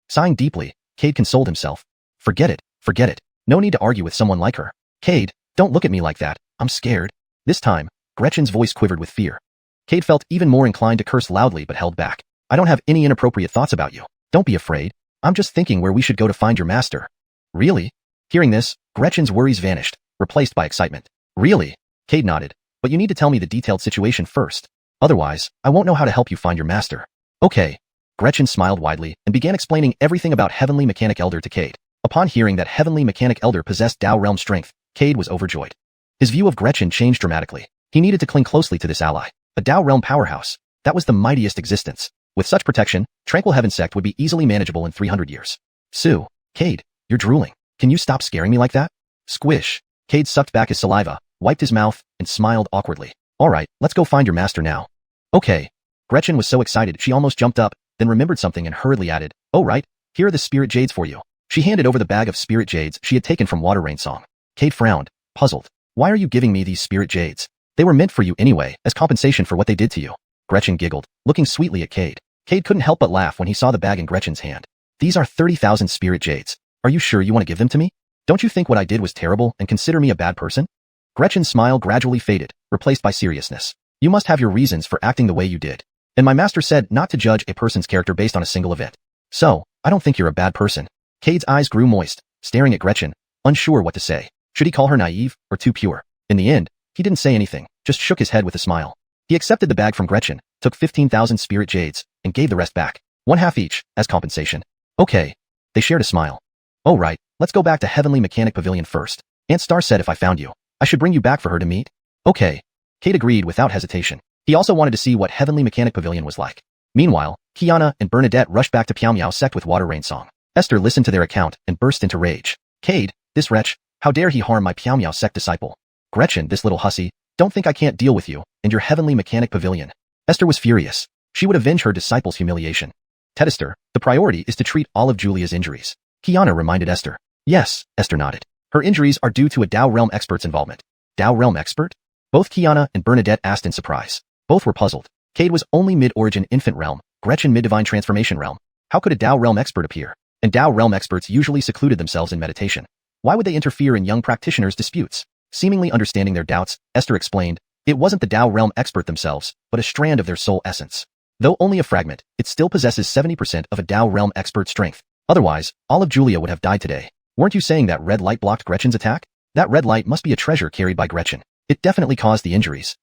Sighing deeply, Cade consoled himself. Forget it. No need to argue with someone like her. Cade, don't look at me like that. I'm scared. This time, Gretchen's voice quivered with fear. Cade felt even more inclined to curse loudly but held back. I don't have any inappropriate thoughts about you. Don't be afraid. I'm just thinking where we should go to find your master. Really? Hearing this, Gretchen's worries vanished, replaced by excitement. Really? Cade nodded. But you need to tell me the detailed situation first. Otherwise, I won't know how to help you find your master. Okay. Gretchen smiled widely and began explaining everything about Heavenly Mechanic Elder to Cade. Upon hearing that Heavenly Mechanic Elder possessed Dao realm strength, Cade was overjoyed. His view of Gretchen changed dramatically. He needed to cling closely to this ally. A Dao realm powerhouse. That was the mightiest existence. With such protection, Tranquil Heaven sect would be easily manageable in 300 years. Sue, Cade, you're drooling. Can you stop scaring me like that? Squish. Cade sucked back his saliva, wiped his mouth, and smiled awkwardly. Alright, let's go find your master now. Okay. Gretchen was so excited she almost jumped up, then remembered something and hurriedly added, oh right, here are the spirit jades for you. She handed over the bag of spirit jades she had taken from Water Rain Song. Cade frowned, puzzled. Why are you giving me these spirit jades? They were meant for you anyway, as compensation for what they did to you. Gretchen giggled, looking sweetly at Cade. Cade couldn't help but laugh when he saw the bag in Gretchen's hand. These are 30,000 spirit jades. Are you sure you want to give them to me? Don't you think what I did was terrible and consider me a bad person? Gretchen's smile gradually faded, replaced by seriousness. You must have your reasons for acting the way you did. And my master said not to judge a person's character based on a single event. So, I don't think you're a bad person. Cade's eyes grew moist, staring at Gretchen, unsure what to say. Should he call her naive or too pure? In the end, he didn't say anything, just shook his head with a smile. He accepted the bag from Gretchen, took 15,000 spirit jades, and gave the rest back. 1/2 each, as compensation. Okay. They shared a smile. Oh right, let's go back to Heavenly Mechanic Pavilion first. Aunt Star said if I found you, I should bring you back for her to meet. Okay. Cade agreed without hesitation. He also wanted to see what Heavenly Mechanic Pavilion was like. Meanwhile, Xiuxian and Bernadette rushed back to Piao Miao sect with Water Rain Song. Esther listened to their account and burst into rage. Cade, this wretch, how dare he harm my Piao Miao sect disciple? Gretchen, this little hussy, don't think I can't deal with you and your Heavenly Mechanic Pavilion. Esther was furious. She would avenge her disciple's humiliation. Detested, the priority is to treat all of Julia's injuries. Xiuxian reminded Esther. Yes, Esther nodded. Her injuries are due to a Dao realm expert's involvement. Dao realm expert? Both Xiuxian and Bernadette asked in surprise. Both were puzzled. Cade was only mid-origin infant realm, Gretchen mid-divine transformation realm. How could a Dao realm expert appear? And Dao realm experts usually secluded themselves in meditation. Why would they interfere in young practitioners' disputes? Seemingly understanding their doubts, Esther explained, it wasn't the Dao realm expert themselves, but a strand of their soul essence. Though only a fragment, it still possesses 70% of a Dao realm expert strength. Otherwise, all of Julia would have died today. Weren't you saying that red light blocked Gretchen's attack? That red light must be a treasure carried by Gretchen. It definitely caused the injuries.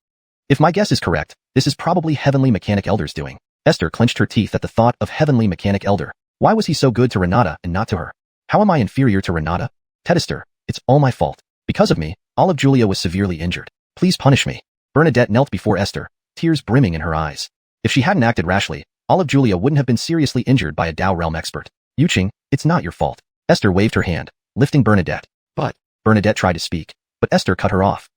If my guess is correct, this is probably Heavenly Mechanic Elder's doing. Esther clenched her teeth at the thought of Heavenly Mechanic Elder. Why was he so good to Renata and not to her? How am I inferior to Renata? Detested, it's all my fault. Because of me, all of Julia was severely injured. Please punish me. Bernadette knelt before Esther, tears brimming in her eyes. If she hadn't acted rashly, all of Julia wouldn't have been seriously injured by a Dao realm expert. Xiuxian, it's not your fault. Esther waved her hand, lifting Bernadette. But, Bernadette tried to speak, but Esther cut her off.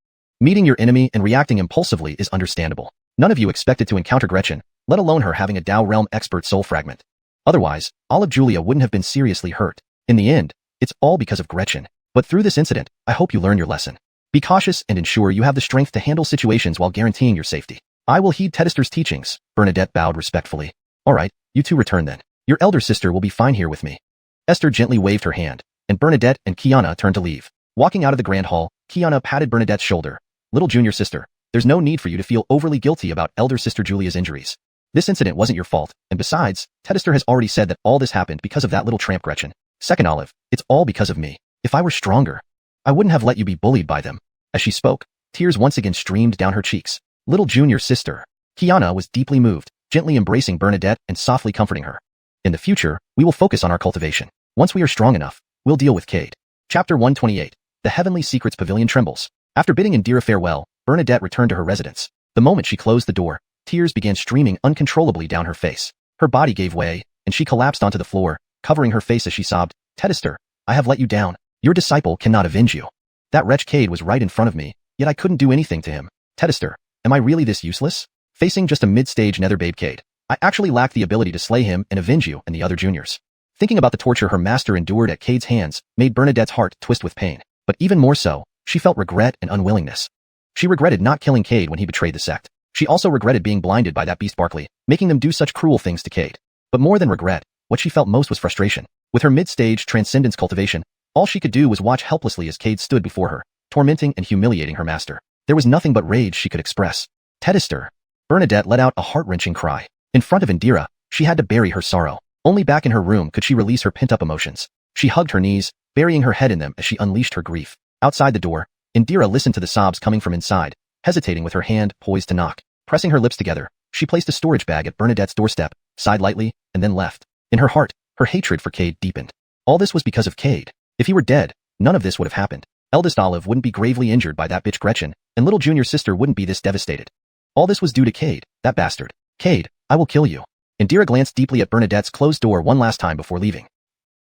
Meeting your enemy and reacting impulsively is understandable. None of you expected to encounter Gretchen, let alone her having a Dao realm expert soul fragment. Otherwise, all of Julia wouldn't have been seriously hurt. In the end, it's all because of Gretchen. But through this incident, I hope you learn your lesson. Be cautious and ensure you have the strength to handle situations while guaranteeing your safety. I will heed Tedester's teachings. Bernadette bowed respectfully. Alright, you two return then. Your elder sister will be fine here with me. Esther gently waved her hand, and Bernadette and Xiuxian turned to leave. Walking out of the grand hall, Xiuxian patted Bernadette's shoulder. Little junior sister, there's no need for you to feel overly guilty about elder sister Julia's injuries. This incident wasn't your fault, and besides, Tedister has already said that all this happened because of that little tramp Gretchen. Second Olive, it's all because of me. If I were stronger, I wouldn't have let you be bullied by them. As she spoke, tears once again streamed down her cheeks. Little junior sister, Kiana, was deeply moved, gently embracing Bernadette and softly comforting her. In the future, we will focus on our cultivation. Once we are strong enough, we'll deal with Cade. Chapter 128. The Heavenly Secrets Pavilion trembles. After bidding Indira farewell, Bernadette returned to her residence. The moment she closed the door, tears began streaming uncontrollably down her face. Her body gave way, and she collapsed onto the floor, covering her face as she sobbed, Tedister, I have let you down. Your disciple cannot avenge you. That wretch Cade was right in front of me, yet I couldn't do anything to him. Tedister, am I really this useless? Facing just a mid-stage nether babe Cade, I actually lack the ability to slay him and avenge you and the other juniors. Thinking about the torture her master endured at Cade's hands made Bernadette's heart twist with pain. But even more so, she felt regret and unwillingness. She regretted not killing Cade when he betrayed the sect. She also regretted being blinded by that beast Barkley, making them do such cruel things to Cade. But more than regret, what she felt most was frustration. With her mid-stage transcendence cultivation, all she could do was watch helplessly as Cade stood before her, tormenting and humiliating her master. There was nothing but rage she could express. Tedister. Bernadette let out a heart-wrenching cry. In front of Indira, she had to bury her sorrow. Only back in her room could she release her pent-up emotions. She hugged her knees, burying her head in them as she unleashed her grief. Outside the door, Indira listened to the sobs coming from inside, hesitating with her hand poised to knock. Pressing her lips together, she placed a storage bag at Bernadette's doorstep, sighed lightly, and then left. In her heart, her hatred for Cade deepened. All this was because of Cade. If he were dead, none of this would have happened. Eldest Olive wouldn't be gravely injured by that bitch Gretchen, and little junior sister wouldn't be this devastated. All this was due to Cade, that bastard. Cade, I will kill you. Indira glanced deeply at Bernadette's closed door one last time before leaving.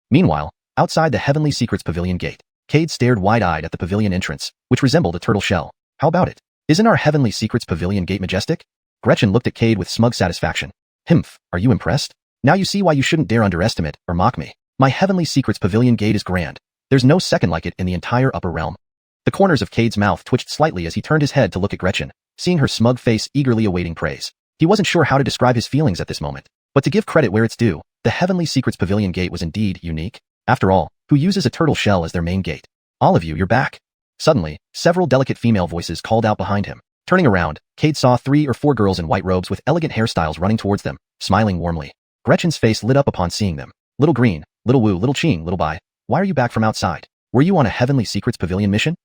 Meanwhile, outside the Heavenly Secrets Pavilion gate, Cade stared wide-eyed at the pavilion entrance, which resembled a turtle shell. How about it? Isn't our Heavenly Secrets Pavilion gate majestic? Gretchen looked at Cade with smug satisfaction. Himph, are you impressed? Now you see why you shouldn't dare underestimate or mock me. My Heavenly Secrets Pavilion gate is grand. There's no second like it in the entire upper realm. The corners of Cade's mouth twitched slightly as he turned his head to look at Gretchen, seeing her smug face eagerly awaiting praise. He wasn't sure how to describe his feelings at this moment. But to give credit where it's due, the Heavenly Secrets Pavilion gate was indeed unique. After all, who uses a turtle shell as their main gate? All of you, you're back. Suddenly, several delicate female voices called out behind him. Turning around, Cade saw 3 or 4 girls in white robes with elegant hairstyles running towards them, smiling warmly. Gretchen's face lit up upon seeing them. Little Green, Little Wu, Little Ching, Little Bai, why are you back from outside? Were you on a Heavenly Secrets Pavilion mission?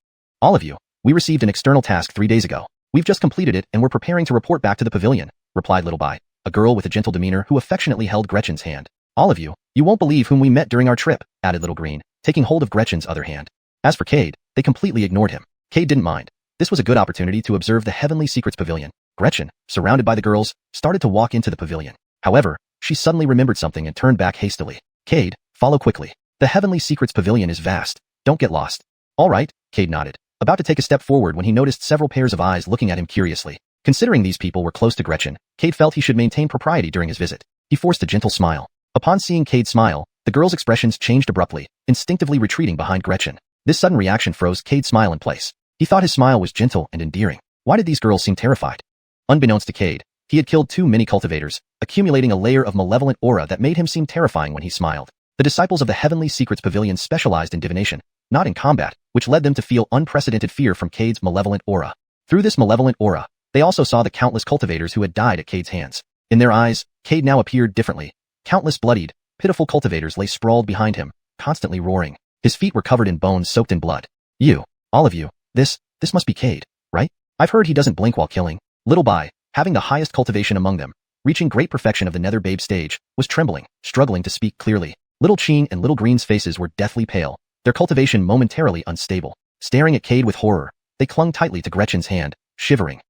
All of you, we received an external task 3 days ago. We've just completed it and we're preparing to report back to the pavilion, replied Little Bai, a girl with a gentle demeanor who affectionately held Gretchen's hand. All of you, you won't believe whom we met during our trip, added Little Green, taking hold of Gretchen's other hand. As for Cade, they completely ignored him. Cade didn't mind. This was a good opportunity to observe the Heavenly Secrets Pavilion. Gretchen, surrounded by the girls, started to walk into the pavilion. However, she suddenly remembered something and turned back hastily. Cade, follow quickly. The Heavenly Secrets Pavilion is vast. Don't get lost. All right, Cade nodded, about to take a step forward when he noticed several pairs of eyes looking at him curiously. Considering these people were close to Gretchen, Cade felt he should maintain propriety during his visit. He forced a gentle smile. Upon seeing Cade smile, the girls' expressions changed abruptly, instinctively retreating behind Gretchen. This sudden reaction froze Cade's smile in place. He thought his smile was gentle and endearing. Why did these girls seem terrified? Unbeknownst to Cade, he had killed too many cultivators, accumulating a layer of malevolent aura that made him seem terrifying when he smiled. The disciples of the Heavenly Secrets Pavilion specialized in divination, not in combat, which led them to feel unprecedented fear from Cade's malevolent aura. Through this malevolent aura, they also saw the countless cultivators who had died at Cade's hands. In their eyes, Cade now appeared differently. Countless bloodied, pitiful cultivators lay sprawled behind him, constantly roaring. His feet were covered in bones soaked in blood. You, all of you, this must be Cade, right? I've heard he doesn't blink while killing. Little Bai, having the highest cultivation among them, reaching great perfection of the Nether Babe stage, was trembling, struggling to speak clearly. Little Ching and Little Green's faces were deathly pale, their cultivation momentarily unstable. Staring at Cade with horror, they clung tightly to Gretchen's hand, shivering.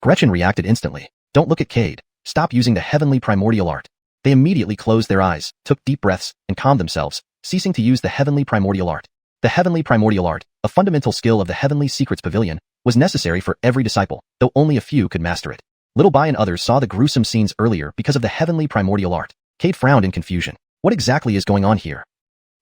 Gretchen reacted instantly. Don't look at Cade. Stop using the heavenly primordial art. They immediately closed their eyes, took deep breaths, and calmed themselves, ceasing to use the heavenly primordial art. The heavenly primordial art, a fundamental skill of the Heavenly Secrets Pavilion, was necessary for every disciple, though only a few could master it. Little Bai and others saw the gruesome scenes earlier because of the heavenly primordial art. Cade frowned in confusion. What exactly is going on here?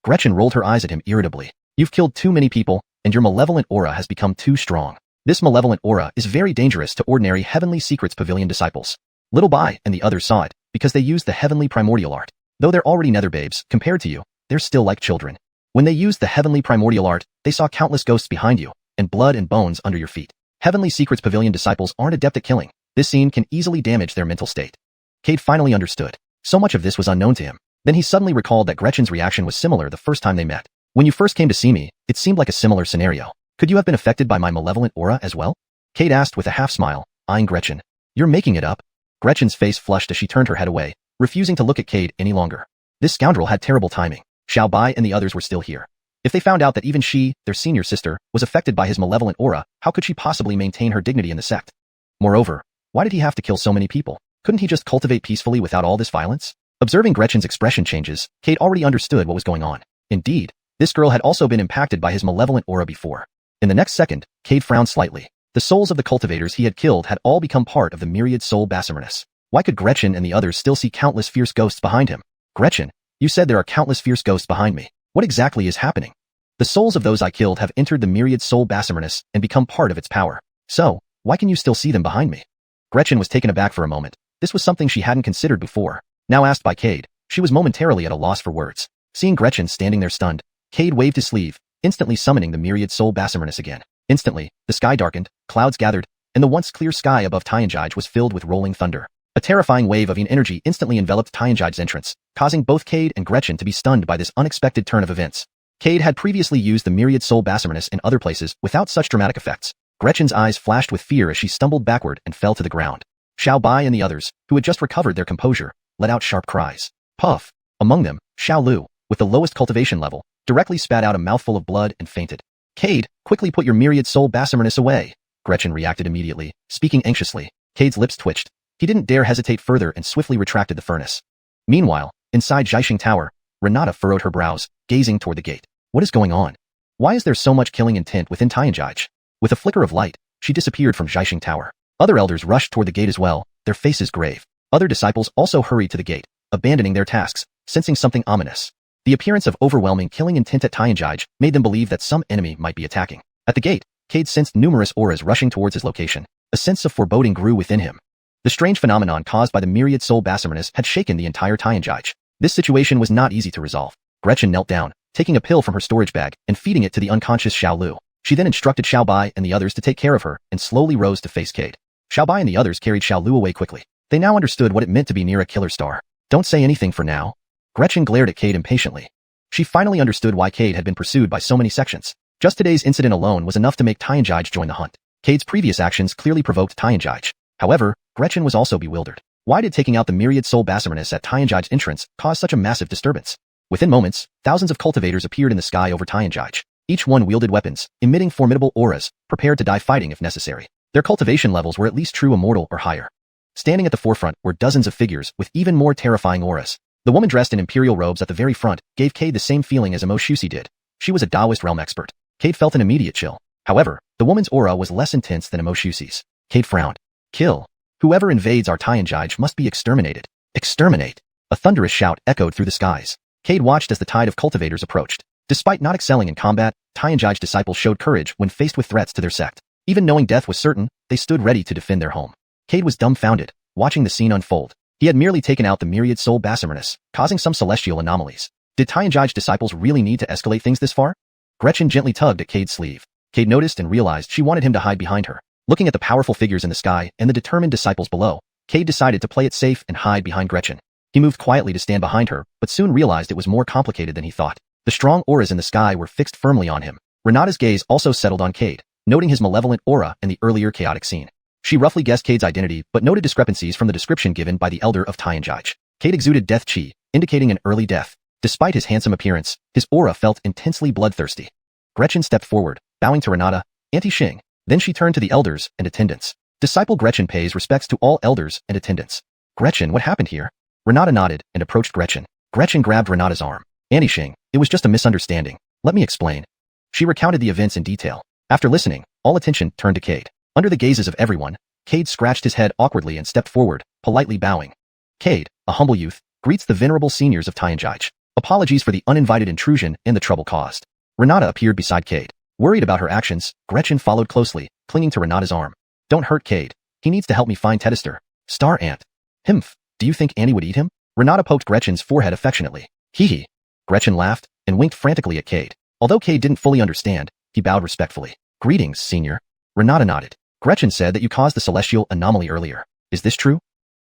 Gretchen rolled her eyes at him irritably. You've killed too many people, and your malevolent aura has become too strong. This malevolent aura is very dangerous to ordinary Heavenly Secrets Pavilion disciples. Little Bai and the others saw it, because they used the heavenly primordial art. Though they're already nether babes, compared to you, they're still like children. When they used the heavenly primordial art, they saw countless ghosts behind you, and blood and bones under your feet. Heavenly Secrets Pavilion disciples aren't adept at killing. This scene can easily damage their mental state. Cade finally understood. So much of this was unknown to him. Then he suddenly recalled that Gretchen's reaction was similar the first time they met. When you first came to see me, it seemed like a similar scenario. Could you have been affected by my malevolent aura as well? Cade asked with a half-smile, eyeing Gretchen. You're making it up. Gretchen's face flushed as she turned her head away, refusing to look at Cade any longer. This scoundrel had terrible timing. Xiaobai and the others were still here. If they found out that even she, their senior sister, was affected by his malevolent aura, how could she possibly maintain her dignity in the sect? Moreover, why did he have to kill so many people? Couldn't he just cultivate peacefully without all this violence? Observing Gretchen's expression changes, Cade already understood what was going on. Indeed, this girl had also been impacted by his malevolent aura before. In the next second, Cade frowned slightly. The souls of the cultivators he had killed had all become part of the myriad soul Basimernus. Why could Gretchen and the others still see countless fierce ghosts behind him? Gretchen, you said there are countless fierce ghosts behind me. What exactly is happening? The souls of those I killed have entered the myriad soul Basimernus and become part of its power. So, why can you still see them behind me? Gretchen was taken aback for a moment. This was something she hadn't considered before. Now asked by Cade, she was momentarily at a loss for words. Seeing Gretchen standing there stunned, Cade waved his sleeve, instantly summoning the myriad soul Basimernus again. Instantly, the sky darkened, clouds gathered, and the once clear sky above Tianjai was filled with rolling thunder. A terrifying wave of energy instantly enveloped Tianjai's entrance, causing both Cade and Gretchen to be stunned by this unexpected turn of events. Cade had previously used the myriad soul Basimernus in other places without such dramatic effects. Gretchen's eyes flashed with fear as she stumbled backward and fell to the ground. Xiaobai and the others, who had just recovered their composure, let out sharp cries. Puff! Among them, Xiao Lu, with the lowest cultivation level, directly spat out a mouthful of blood and fainted. Cade, quickly put your myriad soul Basimernus away. Gretchen reacted immediately, speaking anxiously. Cade's lips twitched. He didn't dare hesitate further and swiftly retracted the furnace. Meanwhile, inside Xiuxian Tower, Renata furrowed her brows, gazing toward the gate. What is going on? Why is there so much killing intent within Tianjai? With a flicker of light, she disappeared from Xiuxian Tower. Other elders rushed toward the gate as well, their faces grave. Other disciples also hurried to the gate, abandoning their tasks, sensing something ominous. The appearance of overwhelming killing intent at Tianjai made them believe that some enemy might be attacking. At the gate, Cade sensed numerous auras rushing towards his location. A sense of foreboding grew within him. The strange phenomenon caused by the myriad soul Basimernus had shaken the entire Tianjai. This situation was not easy to resolve. Gretchen knelt down, taking a pill from her storage bag and feeding it to the unconscious Xiao Lu. She then instructed Xiaobai and the others to take care of her and slowly rose to face Cade. Xiaobai and the others carried Xiao Lu away quickly. They now understood what it meant to be near a killer star. Don't say anything for now. Gretchen glared at Cade impatiently. She finally understood why Cade had been pursued by so many sections. Just today's incident alone was enough to make Tianjai join the hunt. Cade's previous actions clearly provoked Tianjai. However, Gretchen was also bewildered. Why did taking out the myriad soul Basimernus at Tianjai's entrance cause such a massive disturbance? Within moments, thousands of cultivators appeared in the sky over Tianjai. Each one wielded weapons, emitting formidable auras, prepared to die fighting if necessary. Their cultivation levels were at least true immortal or higher. Standing at the forefront were dozens of figures with even more terrifying auras. The woman dressed in imperial robes at the very front gave Cade the same feeling as Xiuxian did. She was a Taoist realm expert. Cade felt an immediate chill. However, the woman's aura was less intense than Xiuxian's. Cade frowned. Kill. Whoever invades our Tianjai must be exterminated. Exterminate. A thunderous shout echoed through the skies. Cade watched as the tide of cultivators approached. Despite not excelling in combat, Tianjai's disciples showed courage when faced with threats to their sect. Even knowing death was certain, they stood ready to defend their home. Cade was dumbfounded, watching the scene unfold. He had merely taken out the myriad soul Basimernus, causing some celestial anomalies. Did Tianjai's disciples really need to escalate things this far? Gretchen gently tugged at Cade's sleeve. Cade noticed and realized she wanted him to hide behind her. Looking at the powerful figures in the sky and the determined disciples below, Cade decided to play it safe and hide behind Gretchen. He moved quietly to stand behind her, but soon realized it was more complicated than he thought. The strong auras in the sky were fixed firmly on him. Renata's gaze also settled on Cade, noting his malevolent aura in the earlier chaotic scene. She roughly guessed Cade's identity but noted discrepancies from the description given by the elder of Tianjai. Cade exuded death chi, indicating an early death. Despite his handsome appearance, his aura felt intensely bloodthirsty. Gretchen stepped forward, bowing to Renata, Auntie Xing. Then she turned to the elders and attendants. Disciple Gretchen pays respects to all elders and attendants. Gretchen, what happened here? Renata nodded and approached Gretchen. Gretchen grabbed Renata's arm. Auntie Xing, it was just a misunderstanding. Let me explain. She recounted the events in detail. After listening, all attention turned to Cade. Under the gazes of everyone, Cade scratched his head awkwardly and stepped forward, politely bowing. Cade, a humble youth, greets the venerable seniors of Tianjai. Apologies for the uninvited intrusion and the trouble caused. Renata appeared beside Cade. Worried about her actions, Gretchen followed closely, clinging to Renata's arm. Don't hurt Cade. He needs to help me find Detested. Star Ant. Himph. Do you think Annie would eat him? Renata poked Gretchen's forehead affectionately. Hee hee. Gretchen laughed and winked frantically at Cade. Although Cade didn't fully understand, he bowed respectfully. Greetings, senior. Renata nodded. Gretchen said that you caused the celestial anomaly earlier. Is this true?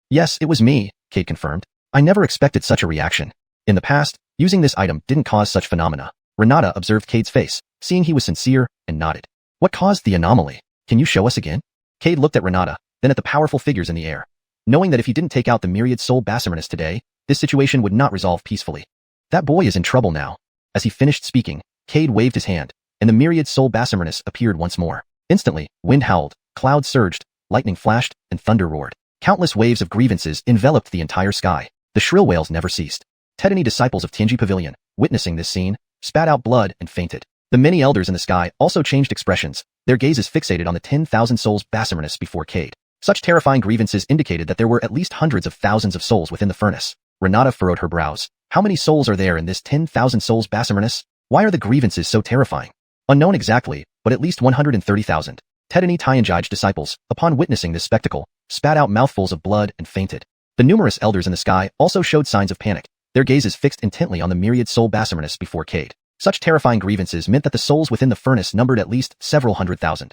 Yes, it was me, Cade confirmed. I never expected such a reaction. In the past, using this item didn't cause such phenomena. Renata observed Cade's face, seeing he was sincere, and nodded. What caused the anomaly? Can you show us again? Cade looked at Renata, then at the powerful figures in the air. Knowing that if he didn't take out the myriad soul Basarmanus today, this situation would not resolve peacefully. That boy is in trouble now. As he finished speaking, Cade waved his hand, and the myriad soul Basarmanus appeared once more. Instantly, wind howled, clouds surged, lightning flashed, and thunder roared. Countless waves of grievances enveloped the entire sky. The shrill wails never ceased. Tetany disciples of Tianji Pavilion, witnessing this scene, spat out blood and fainted. The many elders in the sky also changed expressions, their gazes fixated on the 10,000 souls Basarmanus before Cade. Such terrifying grievances indicated that there were at least hundreds of thousands of souls within the furnace. Renata furrowed her brows. How many souls are there in this 10,000 souls Basarmanus? Why are the grievances so terrifying? Unknown exactly, but at least 130,000. Tetany Tianji's disciples, upon witnessing this spectacle, spat out mouthfuls of blood and fainted. The numerous elders in the sky also showed signs of panic, their gazes fixed intently on the myriad soul Basarmanus before Cade. Such terrifying grievances meant that the souls within the furnace numbered at least several hundred thousand.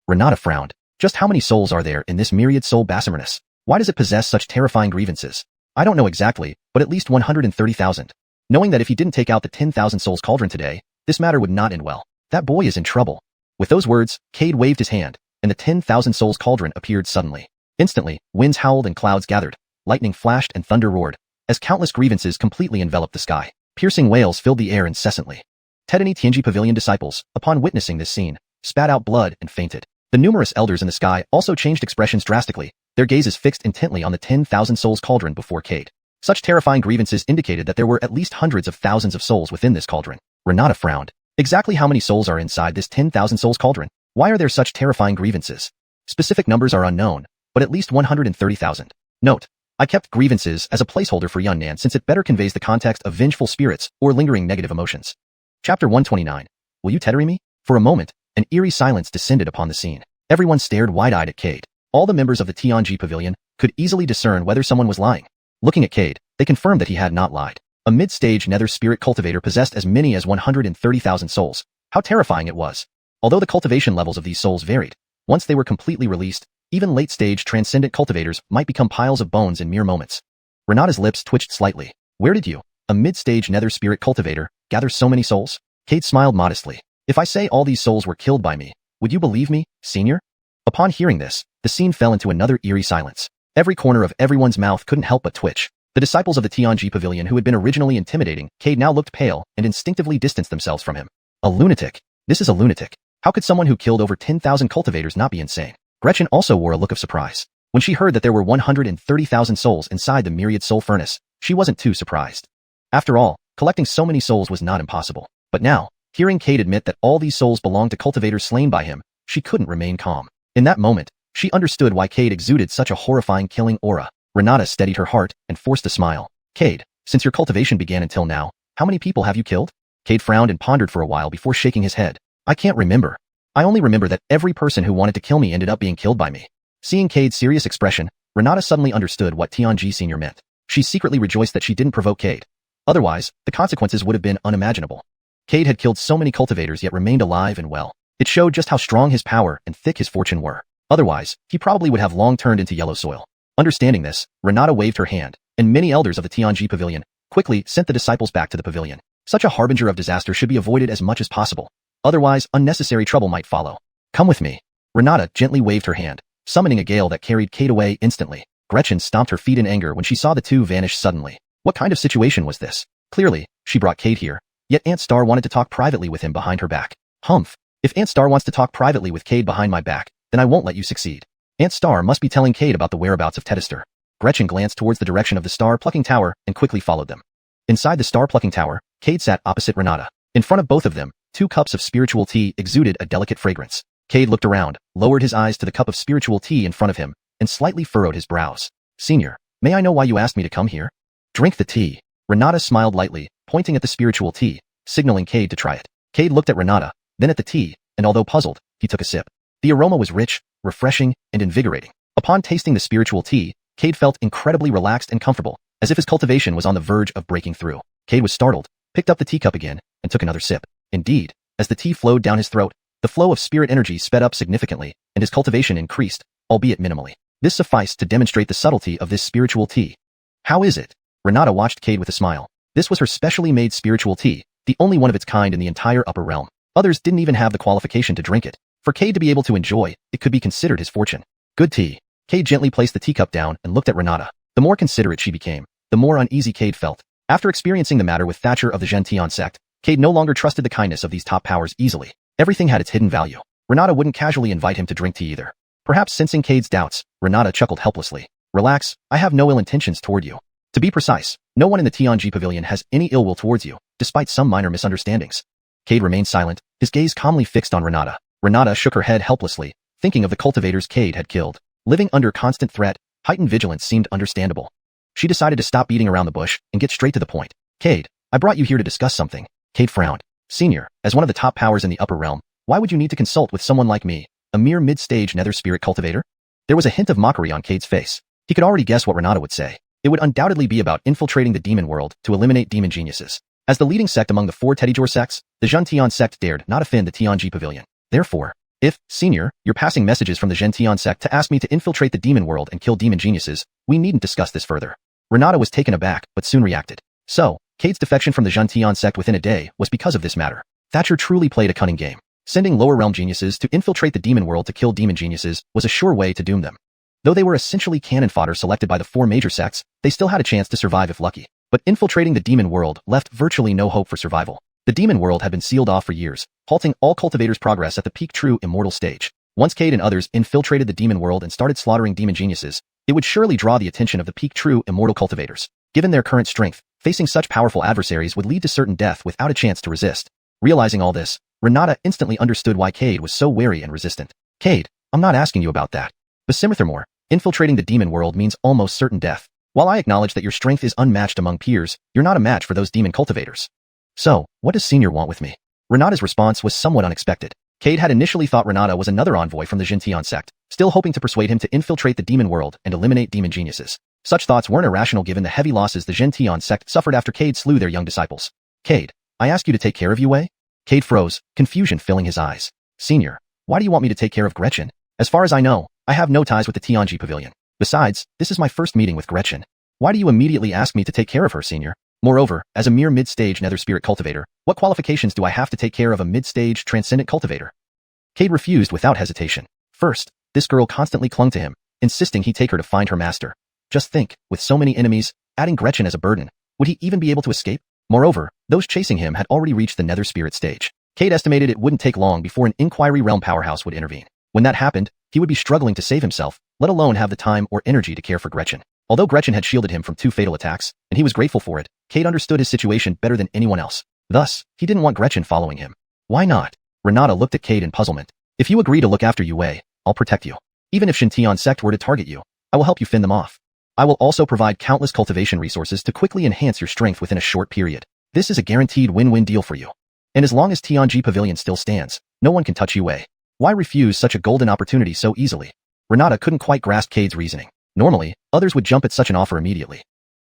Renata frowned. Just how many souls are there in this myriad soul Basarmanus? Why does it possess such terrifying grievances? I don't know exactly, but at least 130,000. Knowing that if he didn't take out the 10,000 souls cauldron today, this matter would not end well. That boy is in trouble. With those words, Cade waved his hand, and the 10,000 souls cauldron appeared suddenly. Instantly, winds howled and clouds gathered, lightning flashed and thunder roared, as countless grievances completely enveloped the sky. Piercing wails filled the air incessantly. Tetany Tianji Pavilion disciples, upon witnessing this scene, spat out blood and fainted. The numerous elders in the sky also changed expressions drastically, their gazes fixed intently on the 10,000 souls cauldron before Cade. Such terrifying grievances indicated that there were at least hundreds of thousands of souls within this cauldron. Renata frowned. Exactly how many souls are inside this 10,000 souls cauldron? Why are there such terrifying grievances? Specific numbers are unknown, but at least 130,000. Note: I kept grievances as a placeholder for Xuanhuan since it better conveys the context of vengeful spirits or lingering negative emotions. Chapter 129. Will you tetary me? For a moment, an eerie silence descended upon the scene. Everyone stared wide-eyed at Cade. All the members of the Tianji Pavilion could easily discern whether someone was lying. Looking at Cade, they confirmed that he had not lied. A mid-stage nether spirit cultivator possessed as many as 130,000 souls. How terrifying it was. Although the cultivation levels of these souls varied, once they were completely released, even late-stage transcendent cultivators might become piles of bones in mere moments. Renata's lips twitched slightly. Where did you, a mid-stage nether spirit cultivator, gather so many souls? Cade smiled modestly. If I say all these souls were killed by me, would you believe me, senior? Upon hearing this, the scene fell into another eerie silence. Every corner of everyone's mouth couldn't help but twitch. The disciples of the Tianji Pavilion who had been originally intimidating Cade now looked pale and instinctively distanced themselves from him. A lunatic. This is a lunatic. How could someone who killed over 10,000 cultivators not be insane? Gretchen also wore a look of surprise. When she heard that there were 130,000 souls inside the myriad soul furnace, she wasn't too surprised. After all, collecting so many souls was not impossible. But now, hearing Cade admit that all these souls belonged to cultivators slain by him, she couldn't remain calm. In that moment, she understood why Cade exuded such a horrifying killing aura. Renata steadied her heart and forced a smile. Cade, since your cultivation began until now, how many people have you killed? Cade frowned and pondered for a while before shaking his head. I can't remember. I only remember that every person who wanted to kill me ended up being killed by me. Seeing Cade's serious expression, Renata suddenly understood what Tianji Senior meant. She secretly rejoiced that she didn't provoke Cade. Otherwise, the consequences would have been unimaginable. Cade had killed so many cultivators yet remained alive and well. It showed just how strong his power and thick his fortune were. Otherwise, he probably would have long turned into yellow soil. Understanding this, Renata waved her hand, and many elders of the Tianji Pavilion quickly sent the disciples back to the pavilion. Such a harbinger of disaster should be avoided as much as possible. Otherwise, unnecessary trouble might follow. Come with me. Renata gently waved her hand, summoning a gale that carried Cade away instantly. Gretchen stomped her feet in anger when she saw the two vanish suddenly. What kind of situation was this? Clearly, she brought Cade here, yet Aunt Star wanted to talk privately with him behind her back. Humph. If Aunt Star wants to talk privately with Cade behind my back, then I won't let you succeed. Aunt Star must be telling Cade about the whereabouts of Detested. Gretchen glanced towards the direction of the star-plucking tower and quickly followed them. Inside the star-plucking tower, Cade sat opposite Renata. In front of both of them, 2 cups of spiritual tea exuded a delicate fragrance. Cade looked around, lowered his eyes to the cup of spiritual tea in front of him, and slightly furrowed his brows. Senior, may I know why you asked me to come here? Drink the tea. Renata smiled lightly, pointing at the spiritual tea, signaling Cade to try it. Cade looked at Renata, then at the tea, and although puzzled, he took a sip. The aroma was rich, refreshing, and invigorating. Upon tasting the spiritual tea, Cade felt incredibly relaxed and comfortable, as if his cultivation was on the verge of breaking through. Cade was startled, picked up the teacup again, and took another sip. Indeed, as the tea flowed down his throat, the flow of spirit energy sped up significantly, and his cultivation increased, albeit minimally. This sufficed to demonstrate the subtlety of this spiritual tea. How is it? Renata watched Cade with a smile. This was her specially made spiritual tea, the only one of its kind in the entire upper realm. Others didn't even have the qualification to drink it. For Cade to be able to enjoy, it could be considered his fortune. Good tea. Cade gently placed the teacup down and looked at Renata. The more considerate she became, the more uneasy Cade felt. After experiencing the matter with Thatcher of the xiuxian sect, Cade no longer trusted the kindness of these top powers easily. Everything had its hidden value. Renata wouldn't casually invite him to drink tea either. Perhaps sensing Cade's doubts, Renata chuckled helplessly. Relax, I have no ill intentions toward you. To be precise, no one in the Tianji pavilion has any ill will towards you, despite some minor misunderstandings. Cade remained silent, his gaze calmly fixed on Renata. Renata shook her head helplessly, thinking of the cultivators Cade had killed. Living under constant threat, heightened vigilance seemed understandable. She decided to stop beating around the bush and get straight to the point. Cade, I brought you here to discuss something. Cade frowned. Senior, as one of the top powers in the upper realm, why would you need to consult with someone like me, a mere mid-stage nether spirit cultivator? There was a hint of mockery on Cade's face. He could already guess what Renata would say. It would undoubtedly be about infiltrating the demon world to eliminate demon geniuses. As the leading sect among the 4 Teddyjor sects, the xiuxian sect dared not offend the Tianji pavilion. Therefore, if, Senior, you're passing messages from the xiuxian sect to ask me to infiltrate the demon world and kill demon geniuses, we needn't discuss this further. Renata was taken aback, but soon reacted. So, Cade's defection from the xiuxian sect within a day was because of this matter. Thatcher truly played a cunning game. Sending lower realm geniuses to infiltrate the demon world to kill demon geniuses was a sure way to doom them. Though they were essentially cannon fodder selected by the 4 major sects, they still had a chance to survive if lucky. But infiltrating the demon world left virtually no hope for survival. The demon world had been sealed off for years, halting all cultivators' progress at the peak true immortal stage. Once Cade and others infiltrated the demon world and started slaughtering demon geniuses, it would surely draw the attention of the peak true immortal cultivators. Given their current strength, facing such powerful adversaries would lead to certain death without a chance to resist. Realizing all this, Renata instantly understood why Cade was so wary and resistant. Cade, I'm not asking you about that. Furthermore, infiltrating the demon world means almost certain death. While I acknowledge that your strength is unmatched among peers, you're not a match for those demon cultivators. So, what does Senior want with me? Renata's response was somewhat unexpected. Cade had initially thought Renata was another envoy from the xiuxian sect, still hoping to persuade him to infiltrate the demon world and eliminate demon geniuses. Such thoughts weren't irrational given the heavy losses the xiuxian sect suffered after Cade slew their young disciples. Cade, I ask you to take care of Yue? Cade froze, confusion filling his eyes. Senior, why do you want me to take care of Gretchen? As far as I know, I have no ties with the Tianji pavilion. Besides, this is my first meeting with Gretchen. Why do you immediately ask me to take care of her, Senior? Moreover, as a mere mid-stage nether spirit cultivator, what qualifications do I have to take care of a mid-stage transcendent cultivator? Cade refused without hesitation. First, this girl constantly clung to him, insisting he take her to find her master. Just think, with so many enemies, adding Gretchen as a burden, would he even be able to escape? Moreover, those chasing him had already reached the nether spirit stage. Cade estimated it wouldn't take long before an inquiry realm powerhouse would intervene. When that happened, he would be struggling to save himself, let alone have the time or energy to care for Gretchen. Although Gretchen had shielded him from 2 fatal attacks, and he was grateful for it, Cade understood his situation better than anyone else. Thus, he didn't want Gretchen following him. Why not? Renata looked at Cade in puzzlement. If you agree to look after Yue, I'll protect you. Even if xiuxian sect were to target you, I will help you fend them off. I will also provide countless cultivation resources to quickly enhance your strength within a short period. This is a guaranteed win-win deal for you. And as long as Tianji Pavilion still stands, no one can touch Yue. Why refuse such a golden opportunity so easily? Renata couldn't quite grasp Cade's reasoning. Normally, others would jump at such an offer immediately.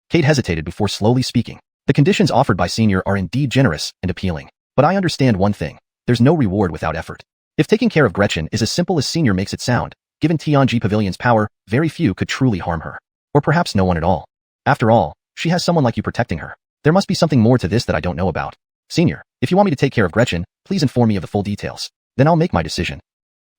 Cade hesitated before slowly speaking. The conditions offered by Senior are indeed generous and appealing. But I understand one thing. There's no reward without effort. If taking care of Gretchen is as simple as Senior makes it sound, given Tianji Pavilion's power, very few could truly harm her. Or perhaps no one at all. After all, she has someone like you protecting her. There must be something more to this that I don't know about. Senior, if you want me to take care of Gretchen, please inform me of the full details. Then I'll make my decision.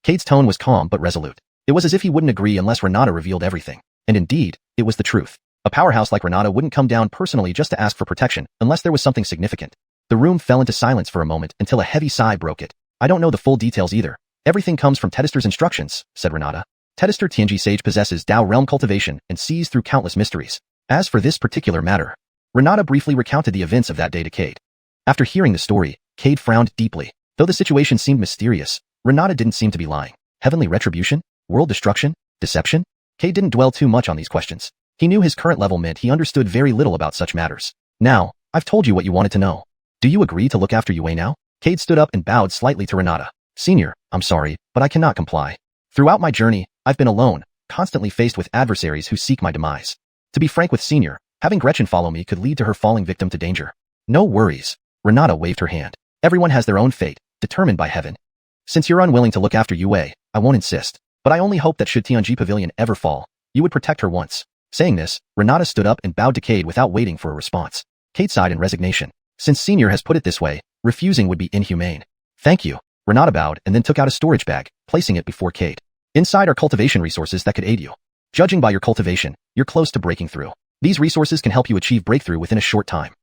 Cade's tone was calm but resolute. It was as if he wouldn't agree unless Renata revealed everything. And indeed, it was the truth. A powerhouse like Renata wouldn't come down personally just to ask for protection unless there was something significant. The room fell into silence for a moment until a heavy sigh broke it. I don't know the full details either. Everything comes from Tedester's instructions, said Renata. Tedester Tianji Sage possesses Dao realm cultivation and sees through countless mysteries. As for this particular matter, Renata briefly recounted the events of that day to Cade. After hearing the story, Cade frowned deeply. Though the situation seemed mysterious, Renata didn't seem to be lying. Heavenly retribution? World destruction? Deception? Cade didn't dwell too much on these questions. He knew his current level meant he understood very little about such matters. Now, I've told you what you wanted to know. Do you agree to look after Yue now? Cade stood up and bowed slightly to Renata. Senior, I'm sorry, but I cannot comply. Throughout my journey, I've been alone, constantly faced with adversaries who seek my demise. To be frank with Senior, having Gretchen follow me could lead to her falling victim to danger. No worries. Renata waved her hand. Everyone has their own fate, determined by heaven. Since you're unwilling to look after Yue, I won't insist. But I only hope that should Tianji Pavilion ever fall, You would protect her once. Saying this, Renata stood up and bowed to Cade without waiting for a response. Cade sighed in resignation. Since Senior has put it this way, refusing would be inhumane. Thank you. Renata bowed and then took out a storage bag, placing it before Cade. Inside are cultivation resources that could aid you. Judging by your cultivation, you're close to breaking through. These resources can help you achieve breakthrough within a short time.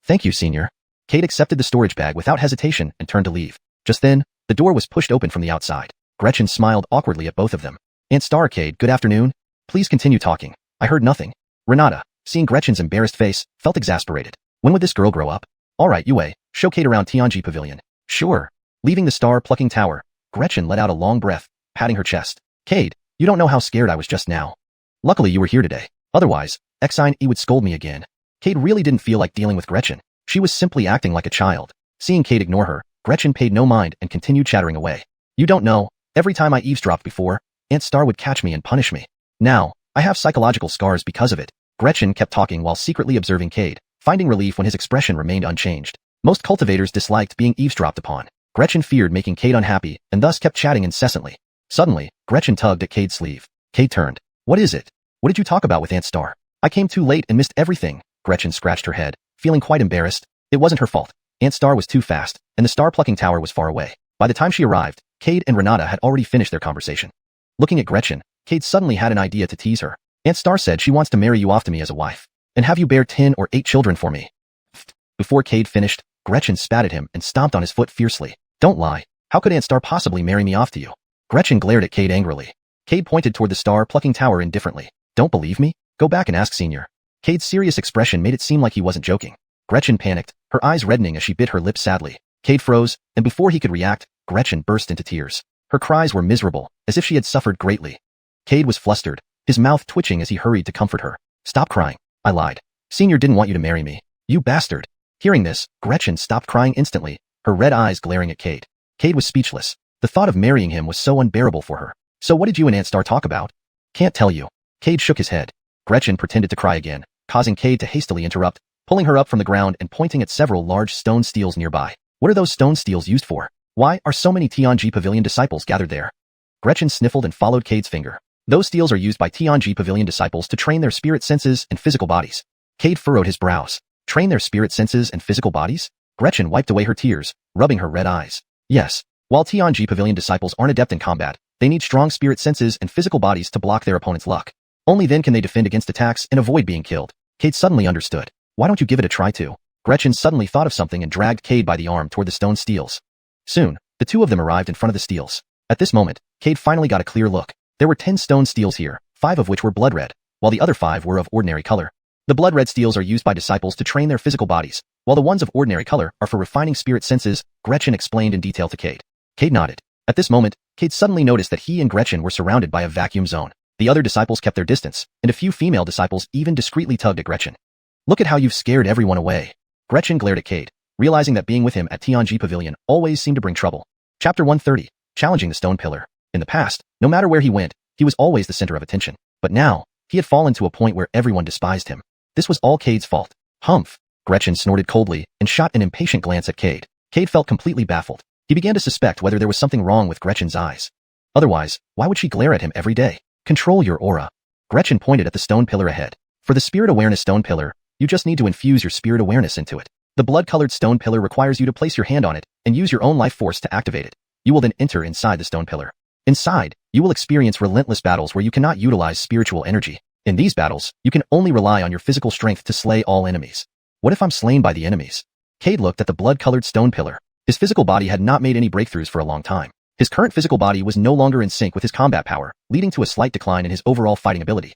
Thank you, Senior. Cade accepted the storage bag without hesitation and turned to leave. Just then, the door was pushed open from the outside. Gretchen smiled awkwardly at both of them. Aunt Star, Cade, good afternoon. Please continue talking. I heard nothing. Renata, seeing Gretchen's embarrassed face, felt exasperated. When would this girl grow up? All right, Yue, show Cade around Tianji Pavilion. Sure. Leaving the star-plucking tower, Gretchen let out a long breath, patting her chest. Cade, you don't know how scared I was just now. Luckily you were here today. Otherwise, xiuxian would scold me again. Cade really didn't feel like dealing with Gretchen. She was simply acting like a child. Seeing Cade ignore her, Gretchen paid no mind and continued chattering away. You don't know, every time I eavesdropped before, Aunt Star would catch me and punish me. Now, I have psychological scars because of it. Gretchen kept talking while secretly observing Cade, finding relief when his expression remained unchanged. Most cultivators disliked being eavesdropped upon. Gretchen feared making Cade unhappy and thus kept chatting incessantly. Suddenly, Gretchen tugged at Cade's sleeve. Cade turned. What is it? What did you talk about with Aunt Star? I came too late and missed everything. Gretchen scratched her head, feeling quite embarrassed. It wasn't her fault. Aunt Star was too fast, and the star-plucking tower was far away. By the time she arrived, Cade and Renata had already finished their conversation. Looking at Gretchen, Cade suddenly had an idea to tease her. Aunt Star said she wants to marry you off to me as a wife, and have you bear 10 or 8 children for me. Before Cade finished, Gretchen spat at him and stomped on his foot fiercely. Don't lie. How could Aunt Star possibly marry me off to you? Gretchen glared at Cade angrily. Cade pointed toward the star-plucking tower indifferently. Don't believe me? Go back and ask Senior. Cade's serious expression made it seem like he wasn't joking. Gretchen panicked, her eyes reddening as she bit her lips sadly. Cade froze, and before he could react, Gretchen burst into tears. Her cries were miserable, as if she had suffered greatly. Cade was flustered, his mouth twitching as he hurried to comfort her. Stop crying. I lied. Senior didn't want you to marry me. You bastard. Hearing this, Gretchen stopped crying instantly, her red eyes glaring at Cade. Cade was speechless. The thought of marrying him was so unbearable for her. So what did you and Aunt Star talk about? Can't tell you. Cade shook his head. Gretchen pretended to cry again, causing Cade to hastily interrupt, pulling her up from the ground and pointing at several large stone steels nearby. What are those stone steels used for? Why are so many Tianji Pavilion disciples gathered there? Gretchen sniffled and followed Cade's finger. Those steels are used by Tianji Pavilion disciples to train their spirit senses and physical bodies. Cade furrowed his brows. Train their spirit senses and physical bodies? Gretchen wiped away her tears, rubbing her red eyes. Yes. While Tianji Pavilion disciples aren't adept in combat, they need strong spirit senses and physical bodies to block their opponent's luck. Only then can they defend against attacks and avoid being killed. Cade suddenly understood. Why don't you give it a try too? Gretchen suddenly thought of something and dragged Cade by the arm toward the stone steels. Soon, the two of them arrived in front of the steels. At this moment, Cade finally got a clear look. There were 10 stone steels here, 5 of which were blood red, while the other 5 were of ordinary color. The blood red steels are used by disciples to train their physical bodies, while the ones of ordinary color are for refining spirit senses, Gretchen explained in detail to Cade. Cade nodded. At this moment, Cade suddenly noticed that he and Gretchen were surrounded by a vacuum zone. The other disciples kept their distance, and a few female disciples even discreetly tugged at Gretchen. Look at how you've scared everyone away. Gretchen glared at Cade, realizing that being with him at Tianji Pavilion always seemed to bring trouble. Chapter 130, Challenging the Stone Pillar. In the past, no matter where he went, he was always the center of attention. But now, he had fallen to a point where everyone despised him. This was all Cade's fault. Humph. Gretchen snorted coldly and shot an impatient glance at Cade. Cade felt completely baffled. He began to suspect whether there was something wrong with Gretchen's eyes. Otherwise, why would she glare at him every day? Control your aura. Gretchen pointed at the stone pillar ahead. For the spirit awareness stone pillar, you just need to infuse your spirit awareness into it. The blood-colored stone pillar requires you to place your hand on it and use your own life force to activate it. You will then enter inside the stone pillar. Inside, you will experience relentless battles where you cannot utilize spiritual energy. In these battles, you can only rely on your physical strength to slay all enemies. What if I'm slain by the enemies? Cade looked at the blood-colored stone pillar. His physical body had not made any breakthroughs for a long time. His current physical body was no longer in sync with his combat power, leading to a slight decline in his overall fighting ability.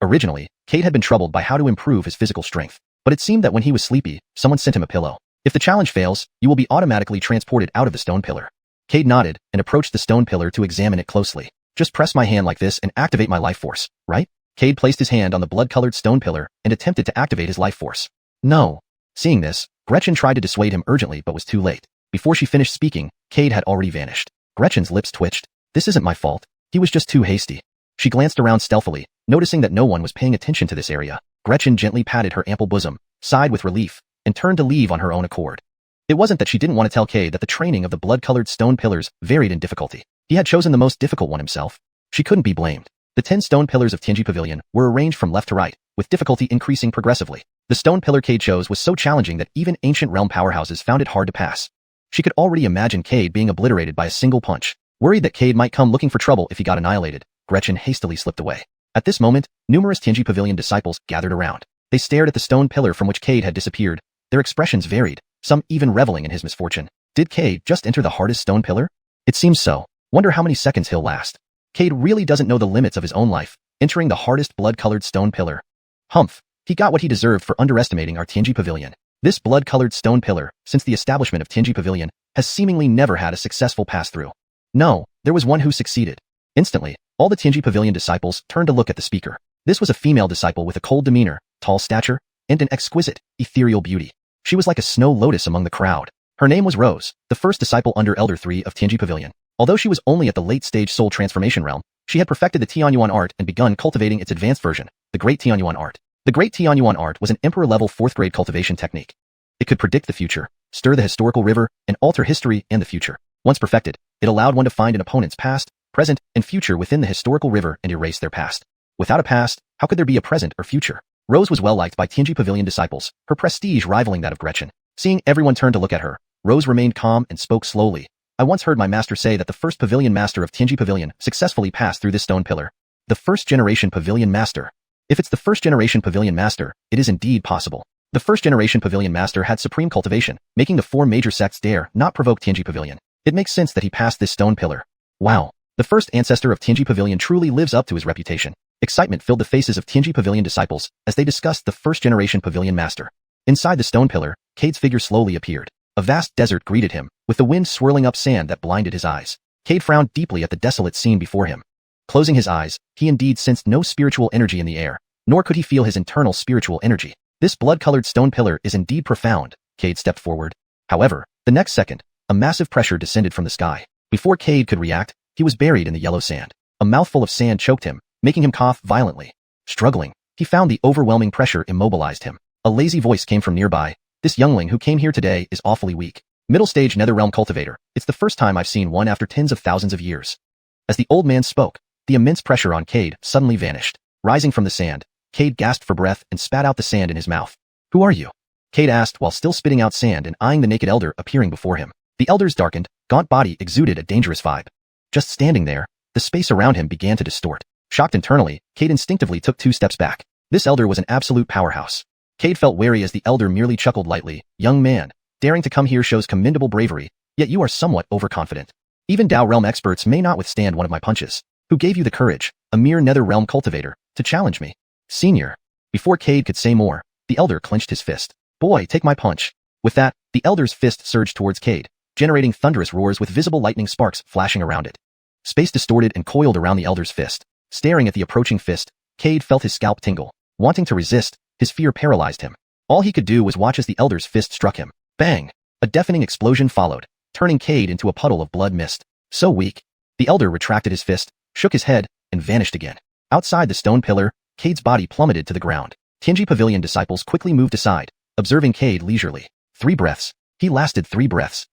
Originally, Cade had been troubled by how to improve his physical strength, but it seemed that when he was sleepy, someone sent him a pillow. If the challenge fails, you will be automatically transported out of the stone pillar. Cade nodded and approached the stone pillar to examine it closely. Just press my hand like this and activate my life force, right? Cade placed his hand on the blood-colored stone pillar and attempted to activate his life force. No. Seeing this, Gretchen tried to dissuade him urgently but was too late. Before she finished speaking, Cade had already vanished. Gretchen's lips twitched. This isn't my fault. He was just too hasty. She glanced around stealthily, noticing that no one was paying attention to this area. Gretchen gently patted her ample bosom, sighed with relief, and turned to leave on her own accord. It wasn't that she didn't want to tell Cade that the training of the blood-colored stone pillars varied in difficulty. He had chosen the most difficult one himself. She couldn't be blamed. The 10 stone pillars of Tianji Pavilion were arranged from left to right, with difficulty increasing progressively. The stone pillar Cade chose was so challenging that even ancient realm powerhouses found it hard to pass. She could already imagine Cade being obliterated by a single punch. Worried that Cade might come looking for trouble if he got annihilated, Gretchen hastily slipped away. At this moment, numerous Tianji Pavilion disciples gathered around. They stared at the stone pillar from which Cade had disappeared. Their expressions varied, some even reveling in his misfortune. Did Cade just enter the hardest stone pillar? It seems so. Wonder how many seconds he'll last. Cade really doesn't know the limits of his own life, entering the hardest blood-colored stone pillar. Humph, he got what he deserved for underestimating our Tianji Pavilion. This blood-colored stone pillar, since the establishment of Tianji Pavilion, has seemingly never had a successful pass-through. No, there was one who succeeded. Instantly, all the Tianji Pavilion disciples turned to look at the speaker. This was a female disciple with a cold demeanor, tall stature, and an exquisite, ethereal beauty. She was like a snow lotus among the crowd. Her name was Rose, the first disciple under Elder 3 of Tianji Pavilion. Although she was only at the late-stage soul transformation realm, she had perfected the xuanhuan art and begun cultivating its advanced version, the Great xuanhuan art. The Great xuanhuan art was an emperor-level 4th-grade cultivation technique. It could predict the future, stir the historical river, and alter history and the future. Once perfected, it allowed one to find an opponent's past, present, and future within the historical river and erase their past. Without a past, how could there be a present or future? Rose was well-liked by Tianji Pavilion disciples, her prestige rivaling that of Gretchen. Seeing everyone turn to look at her, Rose remained calm and spoke slowly. I once heard my master say that the first pavilion master of Tianji Pavilion successfully passed through this stone pillar. The first-generation pavilion master. If it's the first-generation pavilion master, it is indeed possible. The first-generation pavilion master had supreme cultivation, making the 4 major sects dare not provoke Tianji Pavilion. It makes sense that he passed this stone pillar. Wow. The first ancestor of Tianji Pavilion truly lives up to his reputation. Excitement filled the faces of Tianji Pavilion disciples as they discussed the first-generation pavilion master. Inside the stone pillar, Cade's figure slowly appeared. A vast desert greeted him, with the wind swirling up sand that blinded his eyes. Cade frowned deeply at the desolate scene before him. Closing his eyes, he indeed sensed no spiritual energy in the air, nor could he feel his internal spiritual energy. This blood-colored stone pillar is indeed profound. Cade stepped forward. However, the next second, a massive pressure descended from the sky. Before Cade could react, he was buried in the yellow sand. A mouthful of sand choked him, making him cough violently. Struggling, he found the overwhelming pressure immobilized him. A lazy voice came from nearby. This youngling who came here today is awfully weak. Middle-stage netherrealm cultivator. It's the first time I've seen one after tens of thousands of years. As the old man spoke, the immense pressure on Cade suddenly vanished. Rising from the sand, Cade gasped for breath and spat out the sand in his mouth. Who are you? Cade asked while still spitting out sand and eyeing the naked elder appearing before him. The elder's darkened, gaunt body exuded a dangerous vibe. Just standing there, the space around him began to distort. Shocked internally, Cade instinctively took 2 steps back. This elder was an absolute powerhouse. Cade felt wary as the elder merely chuckled lightly. Young man, daring to come here shows commendable bravery, yet you are somewhat overconfident. Even Dao realm experts may not withstand one of my punches. Who gave you the courage, a mere nether realm cultivator, to challenge me? Senior. Before Cade could say more, the elder clenched his fist. Boy, take my punch. With that, the elder's fist surged towards Cade, generating thunderous roars with visible lightning sparks flashing around it. Space distorted and coiled around the elder's fist. Staring at the approaching fist, Cade felt his scalp tingle. Wanting to resist, his fear paralyzed him. All he could do was watch as the elder's fist struck him. Bang! A deafening explosion followed, turning Cade into a puddle of blood mist. So weak. The elder retracted his fist, shook his head, and vanished again. Outside the stone pillar, Cade's body plummeted to the ground. Tianji Pavilion disciples quickly moved aside, observing Cade leisurely. 3 breaths. He lasted 3 breaths.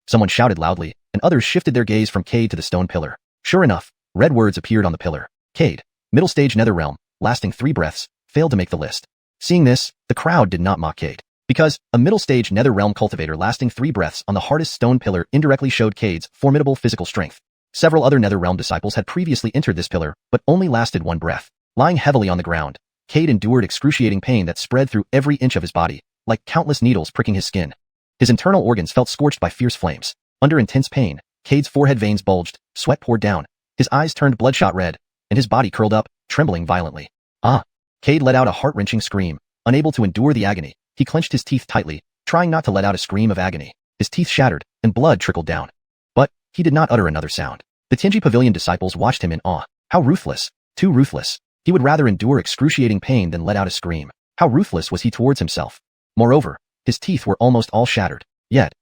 Someone shouted loudly, and others shifted their gaze from Cade to the stone pillar. Sure enough, red words appeared on the pillar. Cade, middle stage nether realm, lasting 3 breaths, failed to make the list. Seeing this, the crowd did not mock Cade. Because a middle stage nether realm cultivator lasting 3 breaths on the hardest stone pillar indirectly showed Cade's formidable physical strength. Several other nether realm disciples had previously entered this pillar, but only lasted 1 breath. Lying heavily on the ground, Cade endured excruciating pain that spread through every inch of his body, like countless needles pricking his skin. His internal organs felt scorched by fierce flames. Under intense pain, Cade's forehead veins bulged, sweat poured down, his eyes turned bloodshot red, and his body curled up, trembling violently. Ah! Cade let out a heart-wrenching scream. Unable to endure the agony, he clenched his teeth tightly, trying not to let out a scream of agony. His teeth shattered, and blood trickled down. But he did not utter another sound. The Tianji Pavilion disciples watched him in awe. How ruthless! Too ruthless. He would rather endure excruciating pain than let out a scream. How ruthless was he towards himself? Moreover, his teeth were almost all shattered. Yet,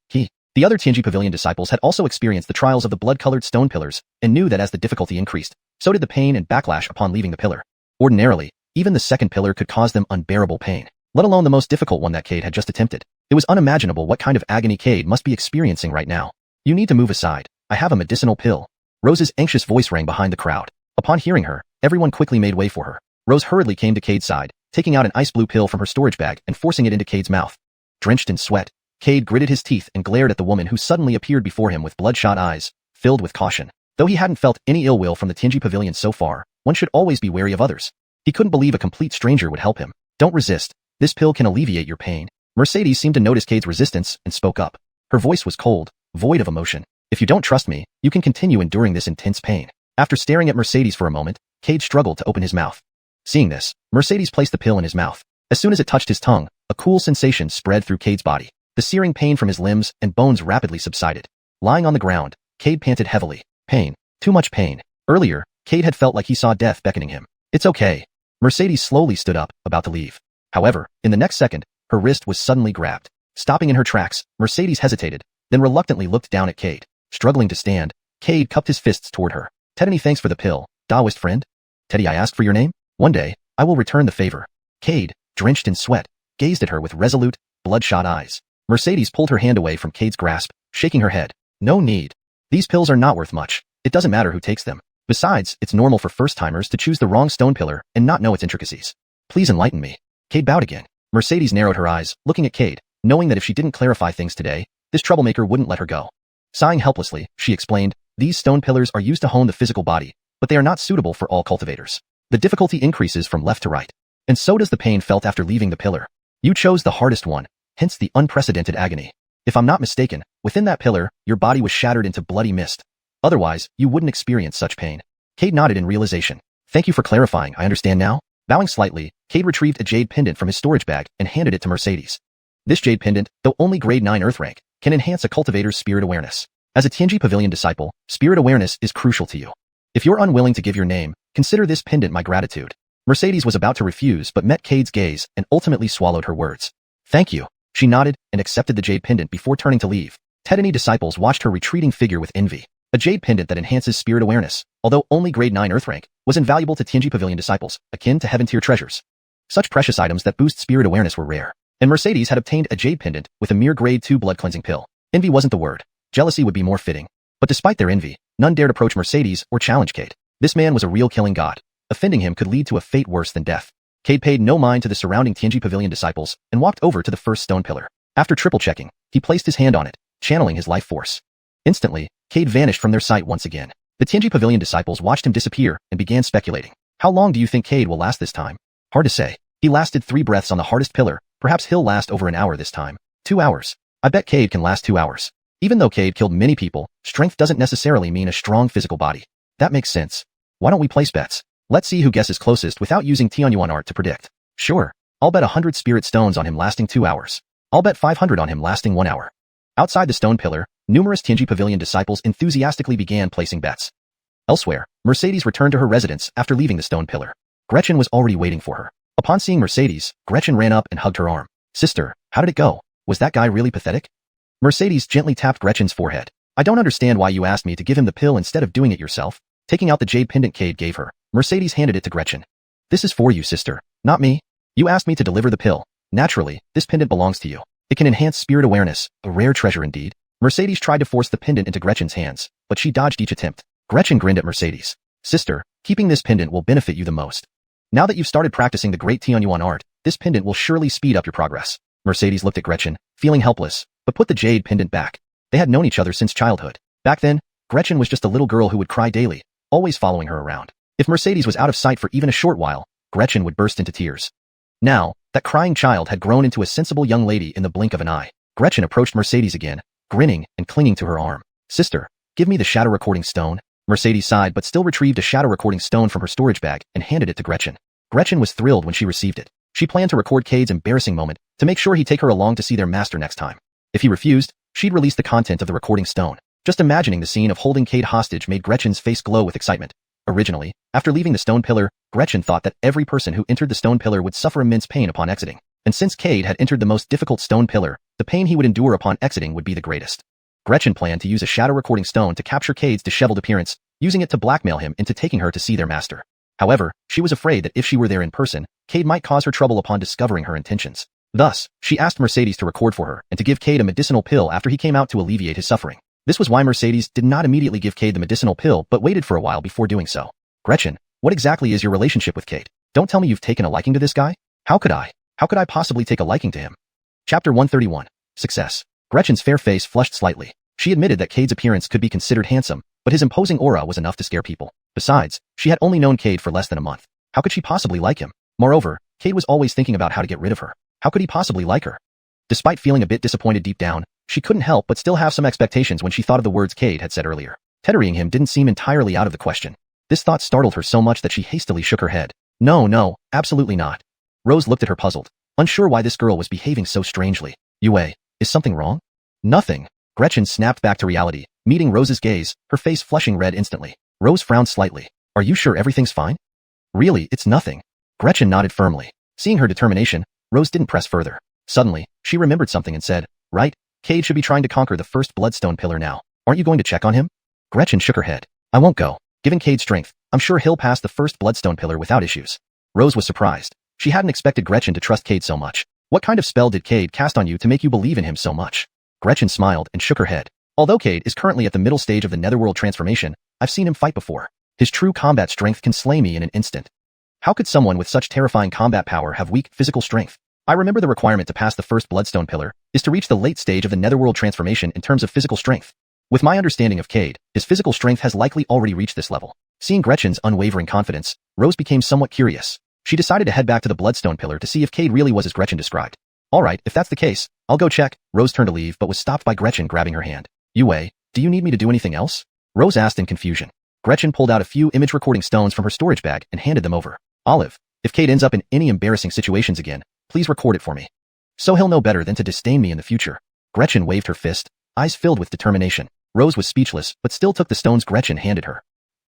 the other Tianji Pavilion disciples had also experienced the trials of the blood-colored stone pillars, and knew that as the difficulty increased, so did the pain and backlash upon leaving the pillar. Ordinarily, even the second pillar could cause them unbearable pain, let alone the most difficult one that Cade had just attempted. It was unimaginable what kind of agony Cade must be experiencing right now. You need to move aside. I have a medicinal pill. Rose's anxious voice rang behind the crowd. Upon hearing her, Everyone quickly made way for her. Rose hurriedly came to Cade's side, taking out an ice blue pill from her storage bag and forcing it into Cade's mouth. Drenched in sweat, Cade gritted his teeth and glared at the woman who suddenly appeared before him with bloodshot eyes, filled with caution. Though he hadn't felt any ill will from the Tianji Pavilion so far, one should always be wary of others. He couldn't believe a complete stranger would help him. Don't resist. This pill can alleviate your pain. Mercedes seemed to notice Cade's resistance and spoke up. Her voice was cold, void of emotion. If you don't trust me, you can continue enduring this intense pain. After staring at Mercedes for a moment, Cade struggled to open his mouth. Seeing this, Mercedes placed the pill in his mouth. As soon as it touched his tongue, a cool sensation spread through Cade's body. The searing pain from his limbs and bones rapidly subsided. Lying on the ground, Cade panted heavily. Pain. Too much pain. Earlier, Cade had felt like he saw death beckoning him. It's okay. Mercedes slowly stood up, about to leave. However, in the next second, her wrist was suddenly grabbed. Stopping in her tracks, Mercedes hesitated, then reluctantly looked down at Cade. Struggling to stand, Cade cupped his fists toward her. Teddy, thanks for the pill, Taoist friend. Teddy, I asked for your name? One day, I will return the favor. Cade, drenched in sweat, gazed at her with resolute, bloodshot eyes. Mercedes pulled her hand away from Cade's grasp, shaking her head. No need. These pills are not worth much. It doesn't matter who takes them. Besides, it's normal for first-timers to choose the wrong stone pillar and not know its intricacies. Please enlighten me. Cade bowed again. Mercedes narrowed her eyes, looking at Cade, knowing that if she didn't clarify things today, this troublemaker wouldn't let her go. Sighing helplessly, she explained, these stone pillars are used to hone the physical body, but they are not suitable for all cultivators. The difficulty increases from left to right. And so does the pain felt after leaving the pillar. You chose the hardest one, hence the unprecedented agony. If I'm not mistaken, within that pillar, your body was shattered into bloody mist. Otherwise, you wouldn't experience such pain. Cade nodded in realization. Thank you for clarifying, I understand now. Bowing slightly, Cade retrieved a jade pendant from his storage bag and handed it to Mercedes. This jade pendant, though only grade 9 earth rank, can enhance a cultivator's spirit awareness. As a Tianji Pavilion disciple, spirit awareness is crucial to you. If you're unwilling to give your name, consider this pendant my gratitude. Mercedes was about to refuse but met Cade's gaze and ultimately swallowed her words. Thank you. She nodded and accepted the jade pendant before turning to leave. Tedany disciples watched her retreating figure with envy. A jade pendant that enhances spirit awareness, although only grade 9 earth rank, was invaluable to Tianji Pavilion disciples, akin to heaven-tier treasures. Such precious items that boost spirit awareness were rare. And Mercedes had obtained a jade pendant with a mere grade 2 blood cleansing pill. Envy wasn't the word. Jealousy would be more fitting. But despite their envy, none dared approach Mercedes or challenge Cade. This man was a real killing god. Offending him could lead to a fate worse than death. Cade paid no mind to the surrounding Tianji Pavilion disciples and walked over to the first stone pillar. After triple checking, he placed his hand on it, channeling his life force. Instantly, Cade vanished from their sight once again. The Tianji Pavilion disciples watched him disappear and began speculating. How long do you think Cade will last this time? Hard to say. He lasted 3 breaths on the hardest pillar. Perhaps he'll last over an hour this time. 2 hours. I bet Cade can last 2 hours. Even though Cade killed many people, strength doesn't necessarily mean a strong physical body. That makes sense. Why don't we place bets? Let's see who guesses closest without using xuanhuan art to predict. Sure. I'll bet 100 spirit stones on him lasting 2 hours. I'll bet 500 on him lasting 1 hour. Outside the stone pillar, numerous Tianji Pavilion disciples enthusiastically began placing bets. Elsewhere, Mercedes returned to her residence after leaving the stone pillar. Gretchen was already waiting for her. Upon seeing Mercedes, Gretchen ran up and hugged her arm. Sister, how did it go? Was that guy really pathetic? Mercedes gently tapped Gretchen's forehead. I don't understand why you asked me to give him the pill instead of doing it yourself. Taking out the jade pendant Cade gave her, Mercedes handed it to Gretchen. This is for you, sister, not me. You asked me to deliver the pill. Naturally, this pendant belongs to you. It can enhance spirit awareness, a rare treasure indeed. Mercedes tried to force the pendant into Gretchen's hands, but she dodged each attempt. Gretchen grinned at Mercedes. Sister, keeping this pendant will benefit you the most. Now that you've started practicing the great xuanhuan art, this pendant will surely speed up your progress. Mercedes looked at Gretchen, feeling helpless, but put the jade pendant back. They had known each other since childhood. Back then, Gretchen was just a little girl who would cry daily, always following her around. If Mercedes was out of sight for even a short while, Gretchen would burst into tears. Now, that crying child had grown into a sensible young lady in the blink of an eye. Gretchen approached Mercedes again, grinning and clinging to her arm. Sister, give me the shadow recording stone. Mercedes sighed but still retrieved a shadow recording stone from her storage bag and handed it to Gretchen. Gretchen was thrilled when she received it. She planned to record Cade's embarrassing moment to make sure he'd take her along to see their master next time. If he refused, she'd release the content of the recording stone. Just imagining the scene of holding Cade hostage made Gretchen's face glow with excitement. Originally, after leaving the stone pillar, Gretchen thought that every person who entered the stone pillar would suffer immense pain upon exiting. And since Cade had entered the most difficult stone pillar, the pain he would endure upon exiting would be the greatest. Gretchen planned to use a shadow recording stone to capture Cade's disheveled appearance, using it to blackmail him into taking her to see their master. However, she was afraid that if she were there in person, Cade might cause her trouble upon discovering her intentions. Thus, she asked Mercedes to record for her and to give Cade a medicinal pill after he came out to alleviate his suffering. This was why Mercedes did not immediately give Cade the medicinal pill but waited for a while before doing so. Gretchen, What exactly is your relationship with Cade? Don't tell me you've taken a liking to this guy? How could I? How could I possibly take a liking to him? Chapter 131. Success. Gretchen's fair face flushed slightly. She admitted that Cade's appearance could be considered handsome, but his imposing aura was enough to scare people. Besides, she had only known Cade for less than a month. How could she possibly like him? Moreover, Cade was always thinking about how to get rid of her. How could he possibly like her? Despite feeling a bit disappointed deep down, she couldn't help but still have some expectations when she thought of the words Cade had said earlier. Tethering him didn't seem entirely out of the question. This thought startled her so much that she hastily shook her head. No, absolutely not. Rose looked at her puzzled, unsure why this girl was behaving so strangely. Yue, is something wrong? Nothing. Gretchen snapped back to reality, meeting Rose's gaze, her face flushing red instantly. Rose frowned slightly. Are you sure everything's fine? Really, it's nothing. Gretchen nodded firmly. Seeing her determination, Rose didn't press further. Suddenly, she remembered something and said, right, Cade should be trying to conquer the first bloodstone pillar now. Aren't you going to check on him? Gretchen shook her head. I won't go. Given Cade's strength, I'm sure he'll pass the first bloodstone pillar without issues. Rose was surprised. She hadn't expected Gretchen to trust Cade so much. What kind of spell did Cade cast on you to make you believe in him so much? Gretchen smiled and shook her head. Although Cade is currently at the middle stage of the netherworld transformation, I've seen him fight before. His true combat strength can slay me in an instant. How could someone with such terrifying combat power have weak physical strength? I remember the requirement to pass the first bloodstone pillar is to reach the late stage of the netherworld transformation in terms of physical strength. With my understanding of Cade, his physical strength has likely already reached this level. Seeing Gretchen's unwavering confidence, Rose became somewhat curious. She decided to head back to the bloodstone pillar to see if Cade really was as Gretchen described. Alright, if that's the case, I'll go check. Rose turned to leave but was stopped by Gretchen grabbing her hand. Yue, do you need me to do anything else? Rose asked in confusion. Gretchen pulled out a few image recording stones from her storage bag and handed them over. Olive, if Cade ends up in any embarrassing situations again, please record it for me. So he'll know better than to disdain me in the future. Gretchen waved her fist, eyes filled with determination. Rose was speechless but still took the stones Gretchen handed her.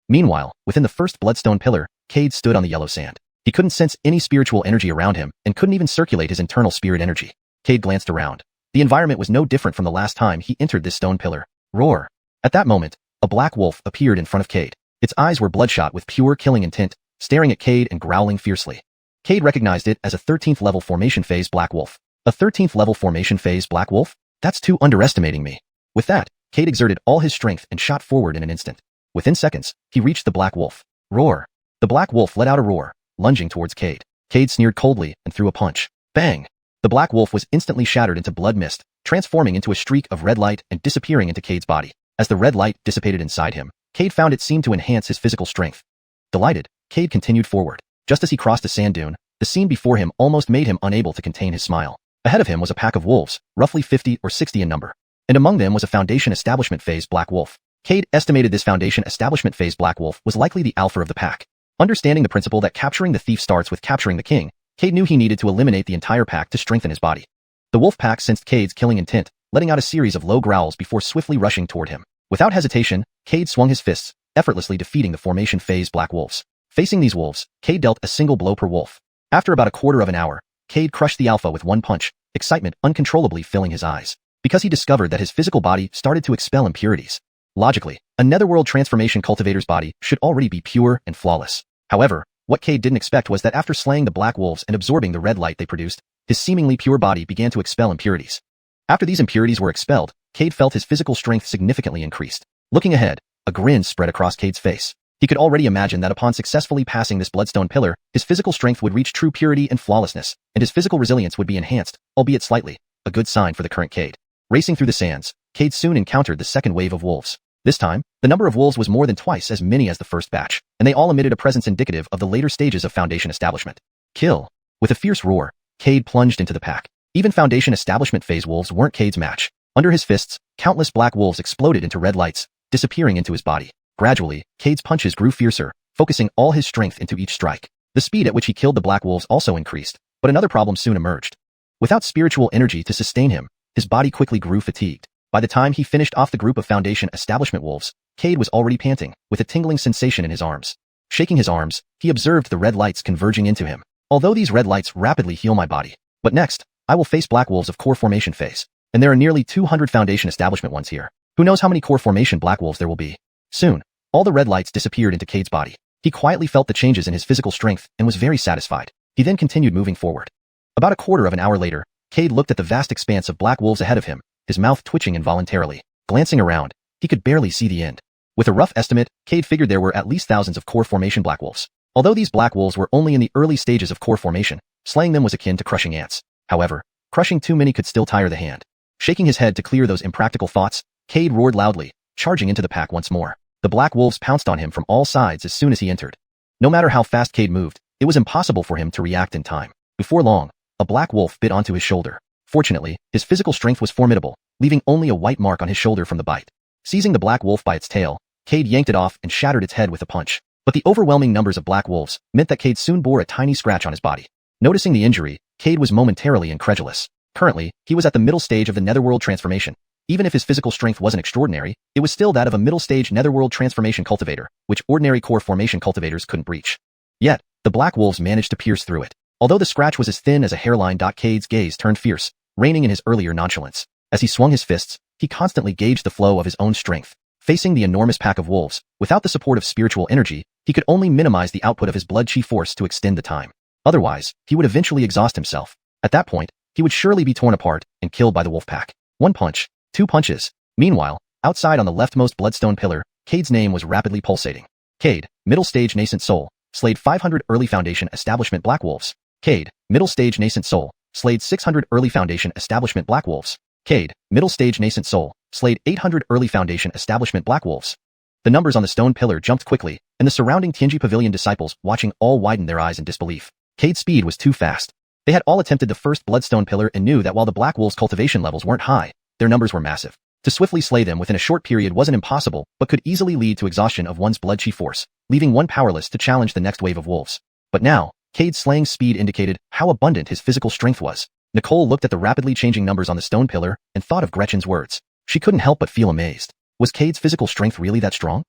Meanwhile, within the first bloodstone pillar, Cade stood on the yellow sand. He couldn't sense any spiritual energy around him and couldn't even circulate his internal spirit energy. Cade glanced around. The environment was no different from the last time he entered this stone pillar. Roar. At that moment, a black wolf appeared in front of Cade. Its eyes were bloodshot with pure killing intent, staring at Cade and growling fiercely. Cade recognized it as a 13th level formation phase black wolf. A 13th level formation phase black wolf? That's too underestimating me. With that, Cade exerted all his strength and shot forward in an instant. Within seconds, he reached the black wolf. Roar. The black wolf let out a roar, lunging towards Cade. Cade sneered coldly and threw a punch. Bang! The black wolf was instantly shattered into blood mist, transforming into a streak of red light and disappearing into Cade's body. As the red light dissipated inside him, Cade found it seemed to enhance his physical strength. Delighted, Cade continued forward. Just as he crossed a sand dune, the scene before him almost made him unable to contain his smile. Ahead of him was a pack of wolves, roughly 50 or 60 in number. And among them was a Foundation Establishment Phase black wolf. Cade estimated this Foundation Establishment Phase black wolf was likely the alpha of the pack. Understanding the principle that capturing the thief starts with capturing the king, Cade knew he needed to eliminate the entire pack to strengthen his body. The wolf pack sensed Cade's killing intent, letting out a series of low growls before swiftly rushing toward him. Without hesitation, Cade swung his fists, effortlessly defeating the Formation Phase black wolves. Facing these wolves, Cade dealt a single blow per wolf. After about a quarter of an hour, Cade crushed the alpha with one punch, excitement uncontrollably filling his eyes, because he discovered that his physical body started to expel impurities. Logically, a netherworld transformation cultivator's body should already be pure and flawless. However, what Cade didn't expect was that after slaying the black wolves and absorbing the red light they produced, his seemingly pure body began to expel impurities. After these impurities were expelled, Cade felt his physical strength significantly increased. Looking ahead, a grin spread across Cade's face. He could already imagine that upon successfully passing this bloodstone pillar, his physical strength would reach true purity and flawlessness, and his physical resilience would be enhanced, albeit slightly, a good sign for the current Cade. Racing through the sands, Cade soon encountered the second wave of wolves. This time, the number of wolves was more than twice as many as the first batch, and they all emitted a presence indicative of the later stages of Foundation establishment. Kill! With a fierce roar, Cade plunged into the pack. Even Foundation establishment phase wolves weren't Cade's match. Under his fists, countless black wolves exploded into red lights, disappearing into his body. Gradually, Cade's punches grew fiercer, focusing all his strength into each strike. The speed at which he killed the black wolves also increased, but another problem soon emerged. Without spiritual energy to sustain him, his body quickly grew fatigued. By the time he finished off the group of Foundation establishment wolves, Cade was already panting, with a tingling sensation in his arms. Shaking his arms, he observed the red lights converging into him. Although these red lights rapidly heal my body. But next, I will face black wolves of core formation phase. And there are nearly 200 Foundation establishment ones here. Who knows how many core formation black wolves there will be. Soon, all the red lights disappeared into Cade's body. He quietly felt the changes in his physical strength and was very satisfied. He then continued moving forward. About a quarter of an hour later, Cade looked at the vast expanse of black wolves ahead of him, his mouth twitching involuntarily. Glancing around, he could barely see the end. With a rough estimate, Cade figured there were at least thousands of core formation black wolves. Although these black wolves were only in the early stages of core formation, slaying them was akin to crushing ants. However, crushing too many could still tire the hand. Shaking his head to clear those impractical thoughts, Cade roared loudly, charging into the pack once more. The black wolves pounced on him from all sides as soon as he entered. No matter how fast Cade moved, it was impossible for him to react in time. Before long, a black wolf bit onto his shoulder. Fortunately, his physical strength was formidable, leaving only a white mark on his shoulder from the bite. Seizing the black wolf by its tail, Cade yanked it off and shattered its head with a punch. But the overwhelming numbers of black wolves meant that Cade soon bore a tiny scratch on his body. Noticing the injury, Cade was momentarily incredulous. Currently, he was at the middle stage of the netherworld transformation. Even if his physical strength wasn't extraordinary, it was still that of a middle-stage netherworld transformation cultivator, which ordinary core formation cultivators couldn't breach. Yet, the black wolves managed to pierce through it. Although the scratch was as thin as a hairline, Cade's gaze turned fierce, reining in his earlier nonchalance. As he swung his fists, he constantly gauged the flow of his own strength. Facing the enormous pack of wolves, without the support of spiritual energy, he could only minimize the output of his blood chi force to extend the time. Otherwise, he would eventually exhaust himself. At that point, he would surely be torn apart and killed by the wolf pack. One punch, two punches. Meanwhile, outside on the leftmost bloodstone pillar, Cade's name was rapidly pulsating. Cade, middle stage nascent soul, slayed 500 early foundation establishment black wolves. Cade, middle stage nascent soul, slayed 600 early foundation establishment black wolves. Cade, middle stage nascent soul, slayed 800 early foundation establishment black wolves. The numbers on the stone pillar jumped quickly, and the surrounding Tianji Pavilion disciples watching all widened their eyes in disbelief. Cade's speed was too fast. They had all attempted the first bloodstone pillar and knew that while the black wolves' cultivation levels weren't high, their numbers were massive. To swiftly slay them within a short period wasn't impossible, but could easily lead to exhaustion of one's blood chi force, leaving one powerless to challenge the next wave of wolves. But now, Cade's slaying speed indicated how abundant his physical strength was. Nicole looked at the rapidly changing numbers on the stone pillar and thought of Gretchen's words. She couldn't help but feel amazed. Was Cade's physical strength really that strong?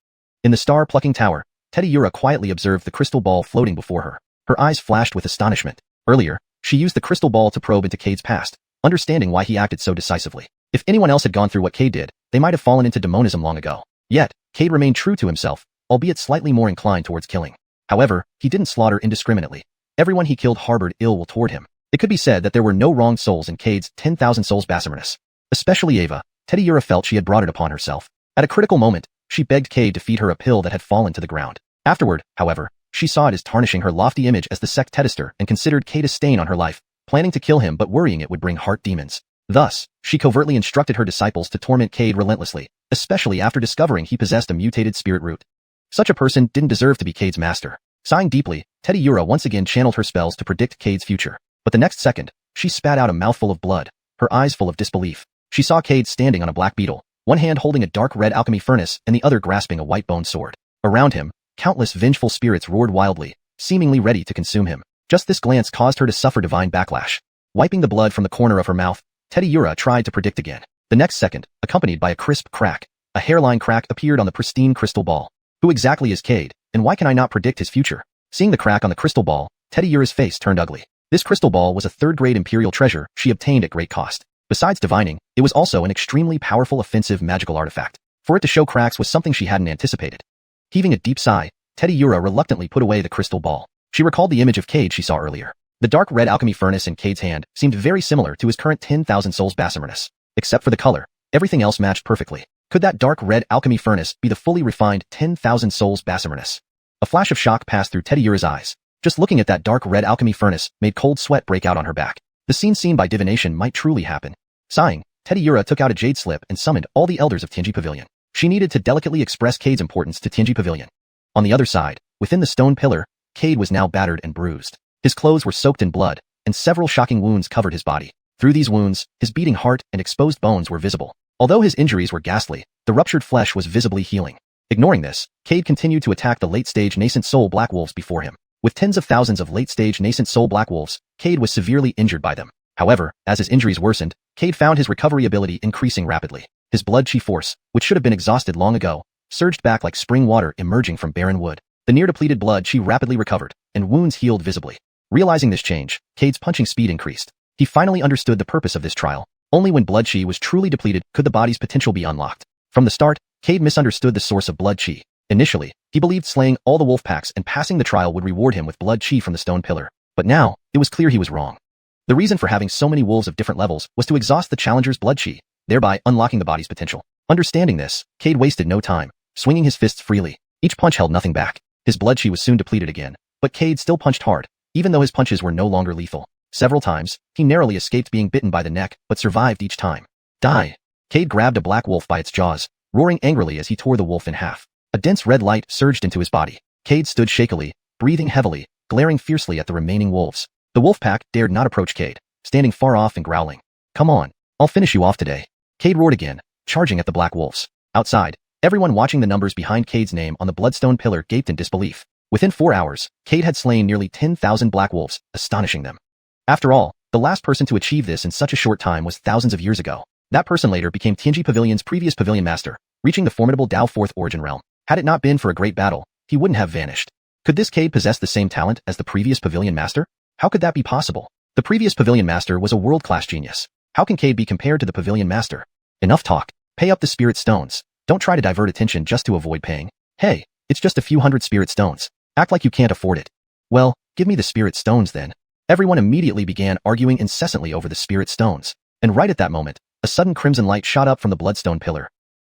In the star-plucking tower, Teddy Yura quietly observed the crystal ball floating before her. Her eyes flashed with astonishment. Earlier, she used the crystal ball to probe into Cade's past, understanding why he acted so decisively. If anyone else had gone through what Cade did, they might have fallen into demonism long ago. Yet, Cade remained true to himself, albeit slightly more inclined towards killing. However, he didn't slaughter indiscriminately. Everyone he killed harbored ill will toward him. It could be said that there were no wronged souls in Cade's 10,000 souls Bassiminus. Especially Ava, Teddy Yura felt she had brought it upon herself. At a critical moment, she begged Cade to feed her a pill that had fallen to the ground. Afterward, however, she saw it as tarnishing her lofty image as the sect detested and considered Cade a stain on her life, planning to kill him but worrying it would bring heart demons. Thus, she covertly instructed her disciples to torment Cade relentlessly, especially after discovering he possessed a mutated spirit root. Such a person didn't deserve to be Cade's master. Sighing deeply, Teddy Yura once again channeled her spells to predict Cade's future. But the next second, she spat out a mouthful of blood, her eyes full of disbelief. She saw Cade standing on a black beetle, one hand holding a dark red alchemy furnace and the other grasping a white bone sword. Around him, countless vengeful spirits roared wildly, seemingly ready to consume him. Just this glance caused her to suffer divine backlash. Wiping the blood from the corner of her mouth, Teddy Yura tried to predict again. The next second, accompanied by a crisp crack, a hairline crack appeared on the pristine crystal ball. Who exactly is Cade, and why can I not predict his future? Seeing the crack on the crystal ball, Teddy Yura's face turned ugly. This crystal ball was a third-grade imperial treasure she obtained at great cost. Besides divining, it was also an extremely powerful offensive magical artifact. For it to show cracks was something she hadn't anticipated. Heaving a deep sigh, Teddy Yura reluctantly put away the crystal ball. She recalled the image of Cade she saw earlier. The dark red alchemy furnace in Cade's hand seemed very similar to his current 10,000 souls Bassiminus. Except for the color, everything else matched perfectly. Could that dark red alchemy furnace be the fully refined 10,000 souls Bassiminus? A flash of shock passed through Teddy Yura's eyes. Just looking at that dark red alchemy furnace made cold sweat break out on her back. The scene seen by divination might truly happen. Sighing, Teddy Yura took out a jade slip and summoned all the elders of Tianji Pavilion. She needed to delicately express Cade's importance to Tianji Pavilion. On the other side, within the stone pillar, Cade was now battered and bruised. His clothes were soaked in blood, and several shocking wounds covered his body. Through these wounds, his beating heart and exposed bones were visible. Although his injuries were ghastly, the ruptured flesh was visibly healing. Ignoring this, Cade continued to attack the late-stage nascent soul black wolves before him. With tens of thousands of late-stage nascent soul black wolves, Cade was severely injured by them. However, as his injuries worsened, Cade found his recovery ability increasing rapidly. His blood chi force, which should have been exhausted long ago, surged back like spring water emerging from barren wood. The near-depleted blood chi rapidly recovered, and wounds healed visibly. Realizing this change, Cade's punching speed increased. He finally understood the purpose of this trial. Only when blood chi was truly depleted could the body's potential be unlocked. From the start, Cade misunderstood the source of blood chi. Initially, he believed slaying all the wolf packs and passing the trial would reward him with blood chi from the stone pillar. But now, it was clear he was wrong. The reason for having so many wolves of different levels was to exhaust the challenger's blood chi, thereby unlocking the body's potential. Understanding this, Cade wasted no time. swinging his fists freely. Each punch held nothing back. His blood chi was soon depleted again, but Cade still punched hard, even though his punches were no longer lethal. Several times, he narrowly escaped being bitten by the neck, but survived each time. Die! Cade grabbed a black wolf by its jaws, roaring angrily as he tore the wolf in half. A dense red light surged into his body. Cade stood shakily, breathing heavily, glaring fiercely at the remaining wolves. The wolf pack dared not approach Cade, standing far off and growling. Come on, I'll finish you off today. Cade roared again, charging at the black wolves. Outside, everyone watching the numbers behind Cade's name on the bloodstone pillar gaped in disbelief. Within 4 hours, Cade had slain nearly 10,000 black wolves, astonishing them. After all, the last person to achieve this in such a short time was thousands of years ago. That person later became Tianji Pavilion's previous pavilion master, reaching the formidable Dao Fourth Origin Realm. Had it not been for a great battle, he wouldn't have vanished. Could this Cade possess the same talent as the previous pavilion master? How could that be possible? The previous pavilion master was a world-class genius. How can Cade be compared to the pavilion master? Enough talk. Pay up the spirit stones. Don't try to divert attention just to avoid paying. Hey, it's just a few hundred spirit stones. Act like you can't afford it. Well, give me the spirit stones then. Everyone immediately began arguing incessantly over the spirit stones. And right at that moment, a sudden crimson light shot up from the bloodstone pillar.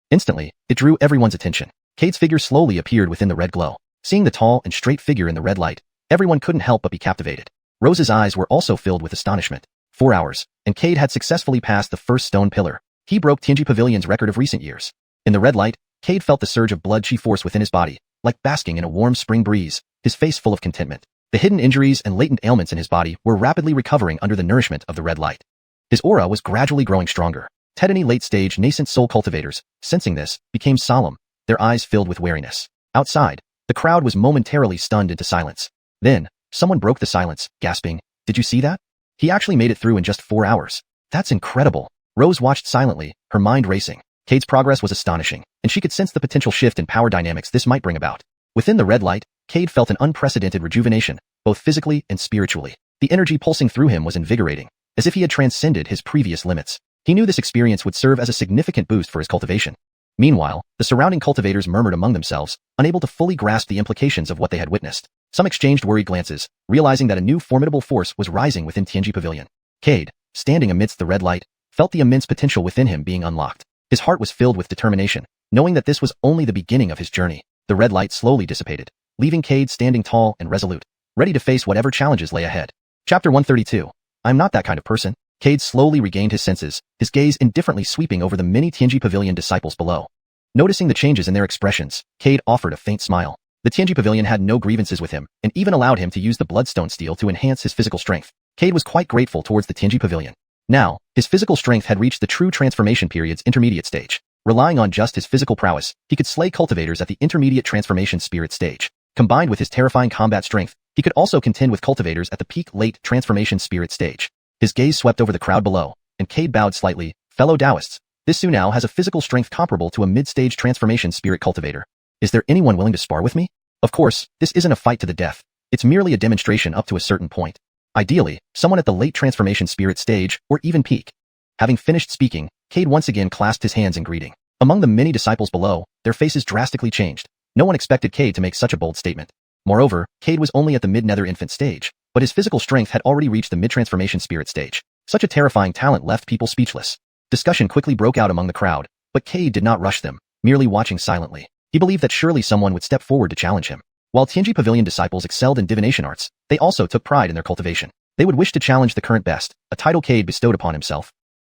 Instantly, it drew everyone's attention. Cade's figure slowly appeared within the red glow. Seeing the tall and straight figure in the red light, everyone couldn't help but be captivated. Rose's eyes were also filled with astonishment. 4 hours, and Cade had successfully passed the first stone pillar. He broke Tianji Pavilion's record of recent years. In the red light, Cade felt the surge of blood chi force within his body, like basking in a warm spring breeze, his face full of contentment. The hidden injuries and latent ailments in his body were rapidly recovering under the nourishment of the red light. His aura was gradually growing stronger. Tedany late-stage nascent soul cultivators, sensing this, became solemn, their eyes filled with wariness. Outside, the crowd was momentarily stunned into silence. Then, someone broke the silence, gasping, "Did you see that? He actually made it through in just 4 hours. That's incredible." Rose watched silently, her mind racing. Cade's progress was astonishing, and she could sense the potential shift in power dynamics this might bring about. Within the red light, Cade felt an unprecedented rejuvenation, both physically and spiritually. The energy pulsing through him was invigorating, as if he had transcended his previous limits. He knew this experience would serve as a significant boost for his cultivation. Meanwhile, the surrounding cultivators murmured among themselves, unable to fully grasp the implications of what they had witnessed. Some exchanged worried glances, realizing that a new formidable force was rising within Tianji Pavilion. Cade, standing amidst the red light, felt the immense potential within him being unlocked. His heart was filled with determination, knowing that this was only the beginning of his journey. The red light slowly dissipated, leaving Cade standing tall and resolute, ready to face whatever challenges lay ahead. Chapter 132. I'm not that kind of person. Cade slowly regained his senses, his gaze indifferently sweeping over the many Tianji Pavilion disciples below. Noticing the changes in their expressions, Cade offered a faint smile. The Tianji Pavilion had no grievances with him, and even allowed him to use the bloodstone steel to enhance his physical strength. Cade was quite grateful towards the Tianji Pavilion. Now, his physical strength had reached the true transformation period's intermediate stage. Relying on just his physical prowess, he could slay cultivators at the intermediate transformation spirit stage. Combined with his terrifying combat strength, he could also contend with cultivators at the peak late transformation spirit stage. His gaze swept over the crowd below, and Cade bowed slightly. Fellow Taoists, this Su now has a physical strength comparable to a mid-stage transformation spirit cultivator. Is there anyone willing to spar with me? Of course, this isn't a fight to the death. It's merely a demonstration up to a certain point. Ideally, someone at the late transformation spirit stage, or even peak. Having finished speaking, Cade once again clasped his hands in greeting. Among the many disciples below, their faces drastically changed. No one expected Cade to make such a bold statement. Moreover, Cade was only at the mid-nether infant stage, but his physical strength had already reached the mid-transformation spirit stage. Such a terrifying talent left people speechless. Discussion quickly broke out among the crowd, but Cade did not rush them, merely watching silently. He believed that surely someone would step forward to challenge him. While Tianji Pavilion disciples excelled in divination arts, they also took pride in their cultivation. They would wish to challenge the current best, a title Cade bestowed upon himself.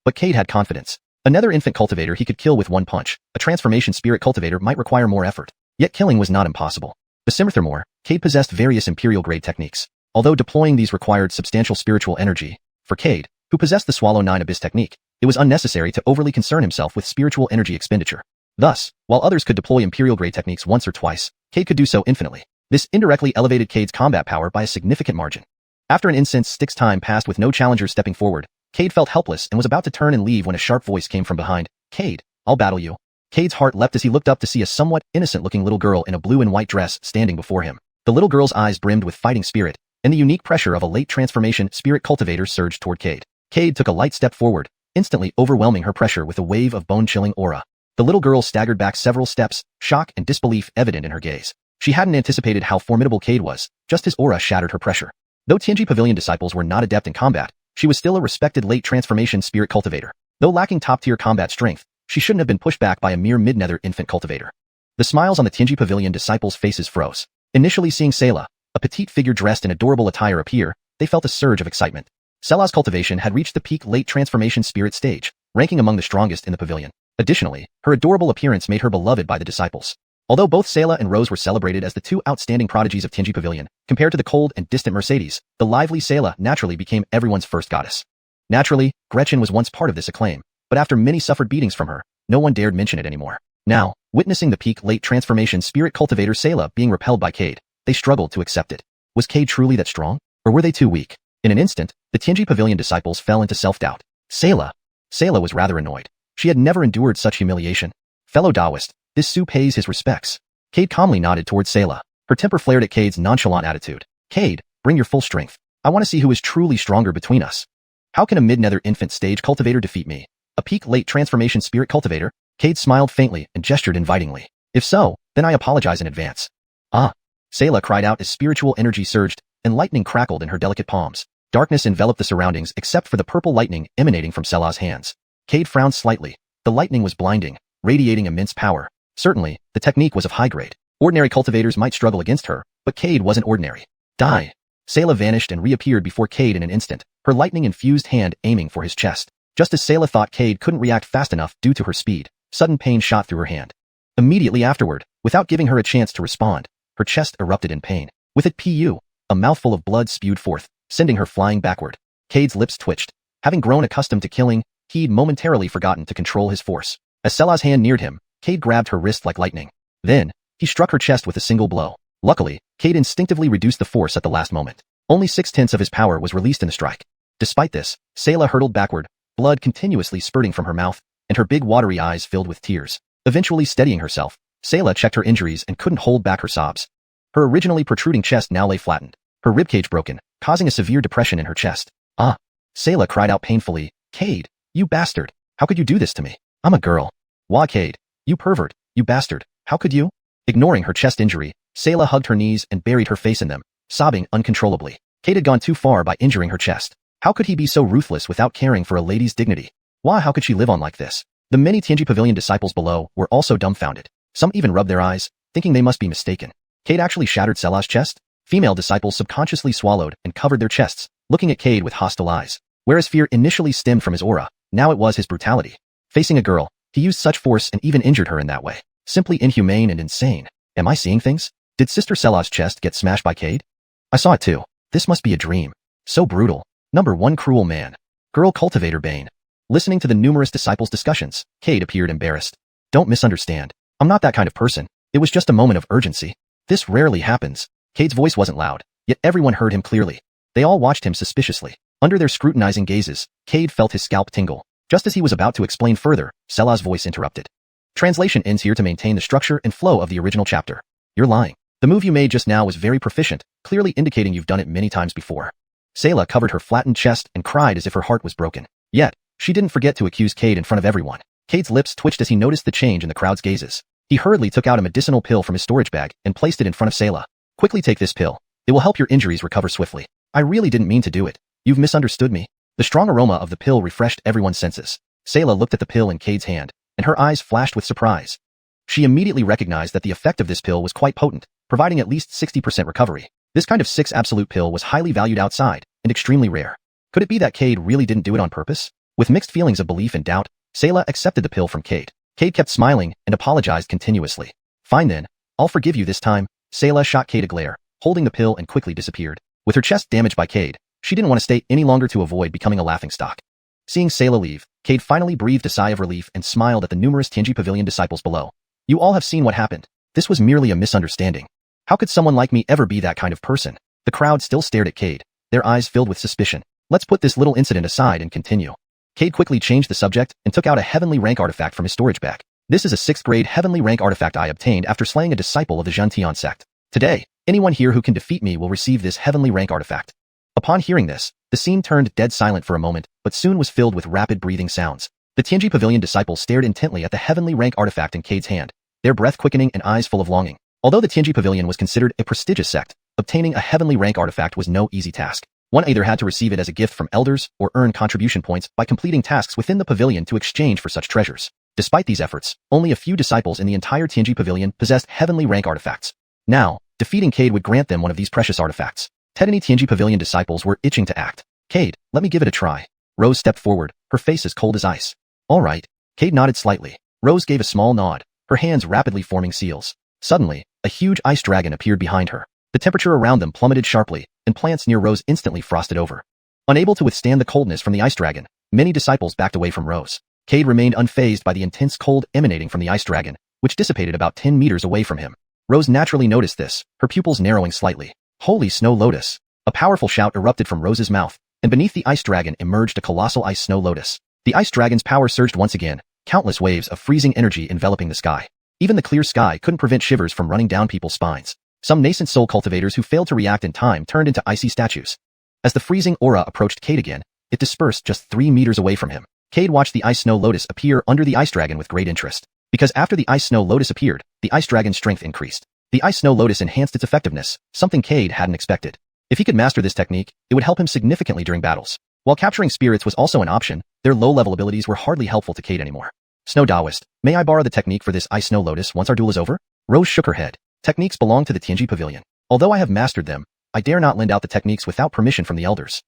But Cade had confidence. Another infant cultivator he could kill with one punch. A transformation spirit cultivator might require more effort. Yet killing was not impossible. Furthermore, Cade possessed various imperial-grade techniques. Although deploying these required substantial spiritual energy, for Cade, who possessed the Swallow 9 Abyss technique, it was unnecessary to overly concern himself with spiritual energy expenditure. Thus, while others could deploy imperial-grade techniques once or twice, Cade could do so infinitely. This indirectly elevated Cade's combat power by a significant margin. After an incense stick's time passed with no challengers stepping forward, Cade felt helpless and was about to turn and leave when a sharp voice came from behind. "Cade, I'll battle you." Cade's heart leapt as he looked up to see a somewhat innocent-looking little girl in a blue and white dress standing before him. The little girl's eyes brimmed with fighting spirit, and the unique pressure of a late transformation spirit cultivator surged toward Cade. Cade took a light step forward, instantly overwhelming her pressure with a wave of bone-chilling aura. The little girl staggered back several steps, shock and disbelief evident in her gaze. She hadn't anticipated how formidable Cade was, just his aura shattered her pressure. Though Tianji Pavilion disciples were not adept in combat, she was still a respected late transformation spirit cultivator. Though lacking top-tier combat strength, she shouldn't have been pushed back by a mere mid-nether infant cultivator. The smiles on the Tianji Pavilion disciples' faces froze. Initially seeing Selah, a petite figure dressed in adorable attire appear, they felt a surge of excitement. Selah's cultivation had reached the peak late transformation spirit stage, ranking among the strongest in the pavilion. Additionally, her adorable appearance made her beloved by the disciples. Although both Selah and Rose were celebrated as the two outstanding prodigies of Tianji Pavilion, compared to the cold and distant Mercedes, the lively Selah naturally became everyone's first goddess. Naturally, Gretchen was once part of this acclaim, but after many suffered beatings from her, no one dared mention it anymore. Now, witnessing the peak late transformation spirit cultivator Selah being repelled by Cade, they struggled to accept it. Was Cade truly that strong? Or were they too weak? In an instant, the Tianji Pavilion disciples fell into self-doubt. Selah was rather annoyed. She had never endured such humiliation. Fellow Taoist, this Su pays his respects. Cade calmly nodded towards Selah. Her temper flared at Cade's nonchalant attitude. Cade, bring your full strength. I want to see who is truly stronger between us. How can a mid-nether infant stage cultivator defeat me? A peak late transformation spirit cultivator? Cade smiled faintly and gestured invitingly. If so, then I apologize in advance. Ah! Selah cried out as spiritual energy surged, and lightning crackled in her delicate palms. Darkness enveloped the surroundings except for the purple lightning emanating from Selah's hands. Cade frowned slightly. The lightning was blinding, radiating immense power. Certainly, the technique was of high grade. Ordinary cultivators might struggle against her, but Cade wasn't ordinary. Die! Selah vanished and reappeared before Cade in an instant, her lightning-infused hand aiming for his chest. Just as Selah thought Cade couldn't react fast enough due to her speed, sudden pain shot through her hand. Immediately afterward, without giving her a chance to respond, her chest erupted in pain. With it a mouthful of blood spewed forth, sending her flying backward. Cade's lips twitched. Having grown accustomed to killing, he'd momentarily forgotten to control his force. As Selah's hand neared him, Cade grabbed her wrist like lightning. Then, he struck her chest with a single blow. Luckily, Cade instinctively reduced the force at the last moment. Only 6/10 of his power was released in the strike. Despite this, Selah hurtled backward, blood continuously spurting from her mouth, and her big watery eyes filled with tears. Eventually steadying herself, Selah checked her injuries and couldn't hold back her sobs. Her originally protruding chest now lay flattened, her ribcage broken, causing a severe depression in her chest. Ah! Selah cried out painfully, Cade, you bastard! How could you do this to me? I'm a girl. Wah Cade, you pervert, you bastard, how could you? Ignoring her chest injury, Selah hugged her knees and buried her face in them, sobbing uncontrollably. Cade had gone too far by injuring her chest. How could he be so ruthless without caring for a lady's dignity? Why, how could she live on like this? The many Tianji Pavilion disciples below were also dumbfounded. Some even rubbed their eyes, thinking they must be mistaken. Cade actually shattered Selah's chest? Female disciples subconsciously swallowed and covered their chests, looking at Cade with hostile eyes. Whereas fear initially stemmed from his aura, now it was his brutality. Facing a girl, he used such force and even injured her in that way. Simply inhumane and insane. Am I seeing things? Did Sister Selah's chest get smashed by Cade? I saw it too. This must be a dream. So brutal. Number 1 cruel man. Girl cultivator Bane. Listening to the numerous disciples' discussions, Cade appeared embarrassed. Don't misunderstand. I'm not that kind of person. It was just a moment of urgency. This rarely happens. Cade's voice wasn't loud, yet everyone heard him clearly. They all watched him suspiciously. Under their scrutinizing gazes, Cade felt his scalp tingle. Just as he was about to explain further, Selah's voice interrupted. Translation ends here to maintain the structure and flow of the original chapter. You're lying. The move you made just now was very proficient, clearly indicating you've done it many times before. Selah covered her flattened chest and cried as if her heart was broken. Yet, she didn't forget to accuse Cade in front of everyone. Cade's lips twitched as he noticed the change in the crowd's gazes. He hurriedly took out a medicinal pill from his storage bag and placed it in front of Selah. Quickly take this pill. It will help your injuries recover swiftly. I really didn't mean to do it. You've misunderstood me. The strong aroma of the pill refreshed everyone's senses. Selah looked at the pill in Cade's hand, and her eyes flashed with surprise. She immediately recognized that the effect of this pill was quite potent, providing at least 60% recovery. This kind of 6 absolute pill was highly valued outside, and extremely rare. Could it be that Cade really didn't do it on purpose? With mixed feelings of belief and doubt, Selah accepted the pill from Cade. Cade kept smiling and apologized continuously. Fine then, I'll forgive you this time. Selah shot Cade a glare, holding the pill and quickly disappeared. With her chest damaged by Cade, she didn't want to stay any longer to avoid becoming a laughingstock. Seeing Selah leave, Cade finally breathed a sigh of relief and smiled at the numerous Tianji Pavilion disciples below. You all have seen what happened. This was merely a misunderstanding. How could someone like me ever be that kind of person? The crowd still stared at Cade, their eyes filled with suspicion. Let's put this little incident aside and continue. Cade quickly changed the subject and took out a heavenly rank artifact from his storage bag. This is a 6th grade heavenly rank artifact I obtained after slaying a disciple of the Xuanhuan sect. Today, anyone here who can defeat me will receive this heavenly rank artifact. Upon hearing this, the scene turned dead silent for a moment, but soon was filled with rapid breathing sounds. The Tianji Pavilion disciples stared intently at the heavenly rank artifact in Cade's hand, their breath quickening and eyes full of longing. Although the Tianji Pavilion was considered a prestigious sect, obtaining a heavenly rank artifact was no easy task. One either had to receive it as a gift from elders or earn contribution points by completing tasks within the pavilion to exchange for such treasures. Despite these efforts, only a few disciples in the entire Tianji Pavilion possessed heavenly rank artifacts. Now, defeating Cade would grant them one of these precious artifacts. Tedany Tianji Pavilion disciples were itching to act. Cade, let me give it a try. Rose stepped forward, her face as cold as ice. All right. Cade nodded slightly. Rose gave a small nod, her hands rapidly forming seals. Suddenly, a huge ice dragon appeared behind her. The temperature around them plummeted sharply, and plants near Rose instantly frosted over. Unable to withstand the coldness from the ice dragon, many disciples backed away from Rose. Cade remained unfazed by the intense cold emanating from the ice dragon, which dissipated about 10 meters away from him. Rose naturally noticed this, her pupils narrowing slightly. Holy snow lotus! A powerful shout erupted from Rose's mouth, and beneath the ice dragon emerged a colossal ice snow lotus. The ice dragon's power surged once again, countless waves of freezing energy enveloping the sky. Even the clear sky couldn't prevent shivers from running down people's spines. Some nascent soul cultivators who failed to react in time turned into icy statues. As the freezing aura approached Cade again, it dispersed just 3 meters away from him. Cade watched the ice snow lotus appear under the ice dragon with great interest. Because after the ice snow lotus appeared, the ice dragon's strength increased. The ice snow lotus enhanced its effectiveness, something Cade hadn't expected. If he could master this technique, it would help him significantly during battles. While capturing spirits was also an option, their low-level abilities were hardly helpful to Cade anymore. Snow Taoist, may I borrow the technique for this ice snow lotus once our duel is over? Rose shook her head. Techniques belong to the Tianji Pavilion. Although I have mastered them, I dare not lend out the techniques without permission from the elders.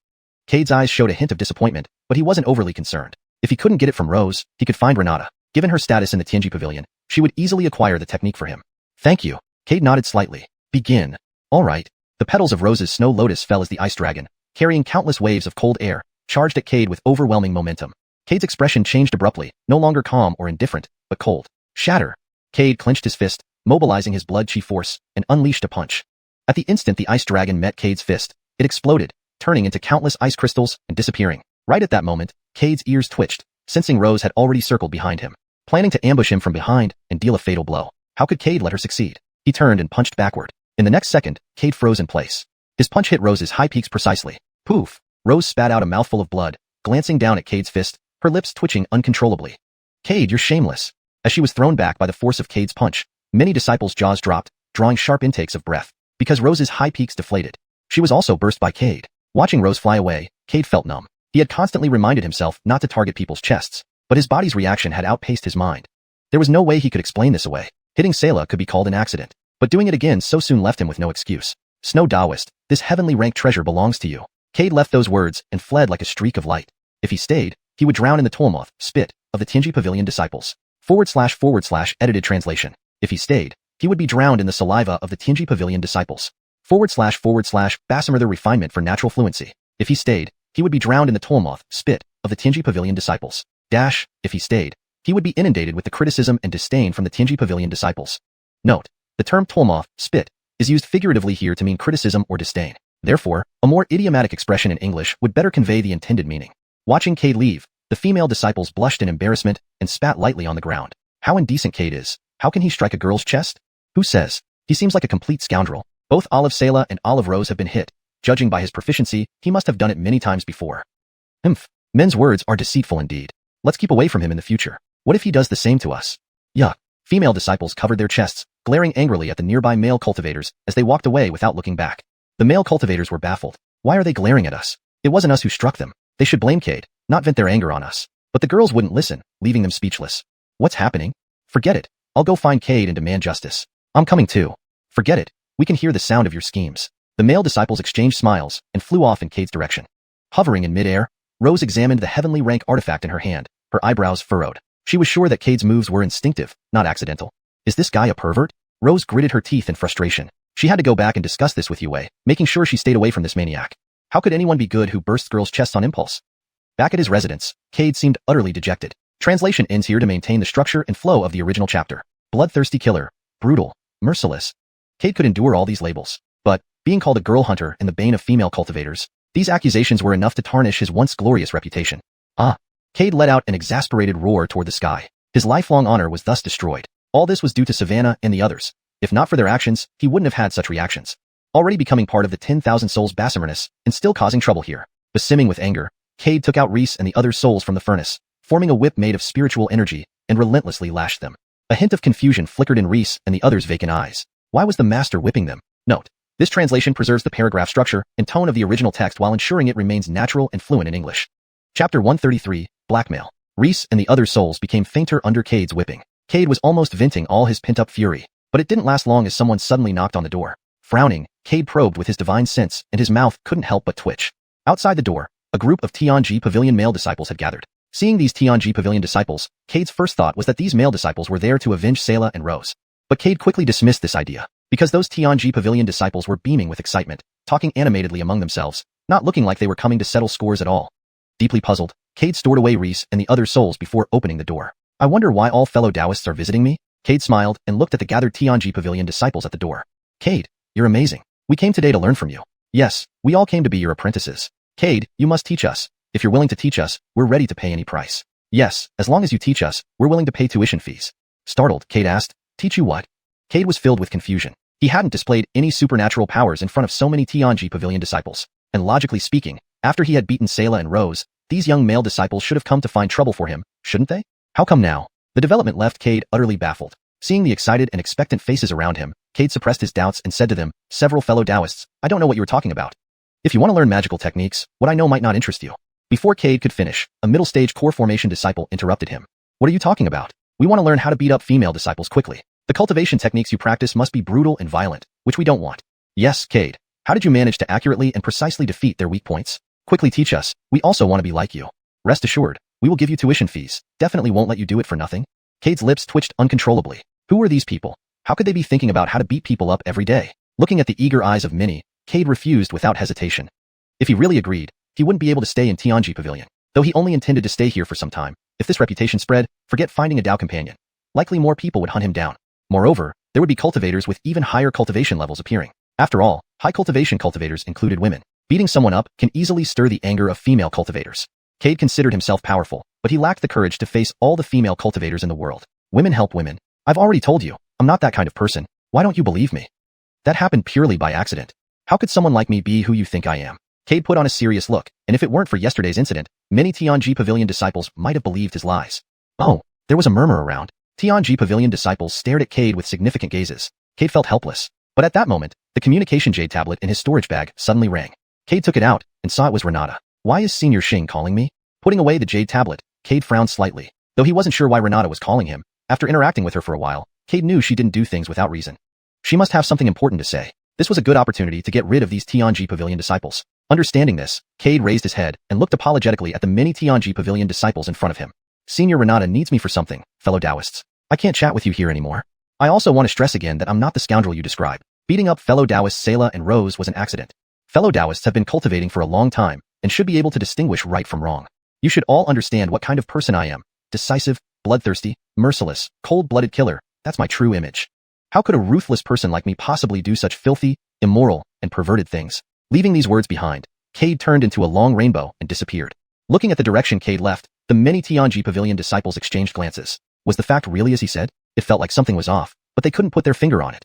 Cade's eyes showed a hint of disappointment, but he wasn't overly concerned. If he couldn't get it from Rose, he could find Renata. Given her status in the Tianji Pavilion, she would easily acquire the technique for him. Thank you. Cade nodded slightly. Begin. All right. The petals of Rose's snow lotus fell as the ice dragon, carrying countless waves of cold air, charged at Cade with overwhelming momentum. Cade's expression changed abruptly, no longer calm or indifferent, but cold. Shatter. Cade clenched his fist, mobilizing his blood chi force, and unleashed a punch. At the instant the ice dragon met Cade's fist, it exploded, turning into countless ice crystals and disappearing. Right at that moment, Cade's ears twitched, sensing Rose had already circled behind him, planning to ambush him from behind and deal a fatal blow. How could Cade let her succeed? He turned and punched backward. In the next second, Cade froze in place. His punch hit Rose's high peaks precisely. Poof! Rose spat out a mouthful of blood, glancing down at Cade's fist, her lips twitching uncontrollably. Cade, you're shameless. As she was thrown back by the force of Cade's punch, many disciples' jaws dropped, drawing sharp intakes of breath. Because Rose's high peaks deflated, she was also burst by Cade. Watching Rose fly away, Cade felt numb. He had constantly reminded himself not to target people's chests, but his body's reaction had outpaced his mind. There was no way he could explain this away. Hitting Sayla could be called an accident, but doing it again so soon left him with no excuse. Snow Taoist, this heavenly ranked treasure belongs to you. Cade left those words and fled like a streak of light. If he stayed, he would drown in the Tolmoth, spit, of the Tianji Pavilion disciples. / edited translation. If he stayed, he would be drowned in the saliva of the Tianji Pavilion disciples. / Bassimer refinement for natural fluency. If he stayed, he would be drowned in the Tolmoth, spit, of the Tianji Pavilion disciples. If he stayed, he would be inundated with the criticism and disdain from the Tianji Pavilion disciples. Note, the term Tolmoth, spit, is used figuratively here to mean criticism or disdain. Therefore, a more idiomatic expression in English would better convey the intended meaning. Watching Cade leave, the female disciples blushed in embarrassment and spat lightly on the ground. How indecent Cade is. How can he strike a girl's chest? Who says? He seems like a complete scoundrel. Both Olive Sayla and Olive Rose have been hit. Judging by his proficiency, he must have done it many times before. Men's words are deceitful indeed. Let's keep away from him in the future. What if he does the same to us? Yuck. Female disciples covered their chests, glaring angrily at the nearby male cultivators as they walked away without looking back. The male cultivators were baffled. Why are they glaring at us? It wasn't us who struck them. They should blame Cade, not vent their anger on us. But the girls wouldn't listen, leaving them speechless. What's happening? Forget it. I'll go find Cade and demand justice. I'm coming too. Forget it. We can hear the sound of your schemes. The male disciples exchanged smiles and flew off in Cade's direction. Hovering in midair, Rose examined the heavenly rank artifact in her hand, her eyebrows furrowed. She was sure that Cade's moves were instinctive, not accidental. Is this guy a pervert? Rose gritted her teeth in frustration. She had to go back and discuss this with Yue, making sure she stayed away from this maniac. How could anyone be good who bursts girls' chests on impulse? Back at his residence, Cade seemed utterly dejected. Translation ends here to maintain the structure and flow of the original chapter. Bloodthirsty killer, brutal, merciless. Cade could endure all these labels, but, being called a girl hunter and the bane of female cultivators, these accusations were enough to tarnish his once glorious reputation. Cade let out an exasperated roar toward the sky. His lifelong honor was thus destroyed. All this was due to Savannah and the others. If not for their actions, he wouldn't have had such reactions. Already becoming part of the 10,000 souls Bassimerness, and still causing trouble here. Besimming with anger, Cade took out Reese and the other souls from the furnace, forming a whip made of spiritual energy, and relentlessly lashed them. A hint of confusion flickered in Reese and the others' vacant eyes. Why was the master whipping them? Note, this translation preserves the paragraph structure and tone of the original text while ensuring it remains natural and fluent in English. Chapter 133, Blackmail. Reese and the other souls became fainter under Cade's whipping. Cade was almost venting all his pent-up fury, but it didn't last long as someone suddenly knocked on the door. Frowning, Cade probed with his divine sense, and his mouth couldn't help but twitch. Outside the door, a group of Tianji Pavilion male disciples had gathered. Seeing these Tianji Pavilion disciples, Cade's first thought was that these male disciples were there to avenge Sayla and Rose. But Cade quickly dismissed this idea, because those Tianji Pavilion disciples were beaming with excitement, talking animatedly among themselves, not looking like they were coming to settle scores at all. Deeply puzzled, Cade stored away Reese and the other souls before opening the door. I wonder why all fellow Taoists are visiting me? Cade smiled and looked at the gathered Tianji Pavilion disciples at the door. Cade, you're amazing. We came today to learn from you. Yes, we all came to be your apprentices. Cade, you must teach us. If you're willing to teach us, we're ready to pay any price. Yes, as long as you teach us, we're willing to pay tuition fees. Startled, Cade asked, teach you what? Cade was filled with confusion. He hadn't displayed any supernatural powers in front of so many Tianji Pavilion disciples, and logically speaking, after he had beaten Sayla and Rose, these young male disciples should have come to find trouble for him, shouldn't they? How come now? The development left Cade utterly baffled. Seeing the excited and expectant faces around him, Cade suppressed his doubts and said to them, several fellow Taoists, I don't know what you were talking about. If you want to learn magical techniques, what I know might not interest you. Before Cade could finish, a middle-stage core formation disciple interrupted him. What are you talking about? We want to learn how to beat up female disciples quickly. The cultivation techniques you practice must be brutal and violent, which we don't want. Yes, Cade. How did you manage to accurately and precisely defeat their weak points? Quickly teach us. We also want to be like you. Rest assured, we will give you tuition fees. Definitely won't let you do it for nothing. Cade's lips twitched uncontrollably. Who were these people? How could they be thinking about how to beat people up every day? Looking at the eager eyes of many, Cade refused without hesitation. If he really agreed, he wouldn't be able to stay in Tianji Pavilion. Though he only intended to stay here for some time, if this reputation spread, forget finding a Dao companion. Likely more people would hunt him down. Moreover, there would be cultivators with even higher cultivation levels appearing. After all, high cultivation cultivators included women. Beating someone up can easily stir the anger of female cultivators. Cade considered himself powerful, but he lacked the courage to face all the female cultivators in the world. Women help women. I've already told you, I'm not that kind of person. Why don't you believe me? That happened purely by accident. How could someone like me be who you think I am? Cade put on a serious look, and if it weren't for yesterday's incident, many Tianji Pavilion disciples might have believed his lies. Oh, there was a murmur around. Tianji Pavilion disciples stared at Cade with significant gazes. Cade felt helpless. But at that moment, the communication jade tablet in his storage bag suddenly rang. Cade took it out, and saw it was Renata. Why is Senior Xing calling me? Putting away the jade tablet, Cade frowned slightly. Though he wasn't sure why Renata was calling him, after interacting with her for a while, Cade knew she didn't do things without reason. She must have something important to say. This was a good opportunity to get rid of these Tianji Pavilion disciples. Understanding this, Cade raised his head and looked apologetically at the many Tianji Pavilion disciples in front of him. Senior Renata needs me for something, fellow Taoists. I can't chat with you here anymore. I also want to stress again that I'm not the scoundrel you describe. Beating up fellow Taoists Sayla and Rose was an accident. Fellow Taoists have been cultivating for a long time and should be able to distinguish right from wrong. You should all understand what kind of person I am. Decisive, bloodthirsty, merciless, cold-blooded killer. That's my true image. How could a ruthless person like me possibly do such filthy, immoral, and perverted things? Leaving these words behind, Cade turned into a long rainbow and disappeared. Looking at the direction Cade left, the many Tianji Pavilion disciples exchanged glances. Was the fact really as he said? It felt like something was off, but they couldn't put their finger on it.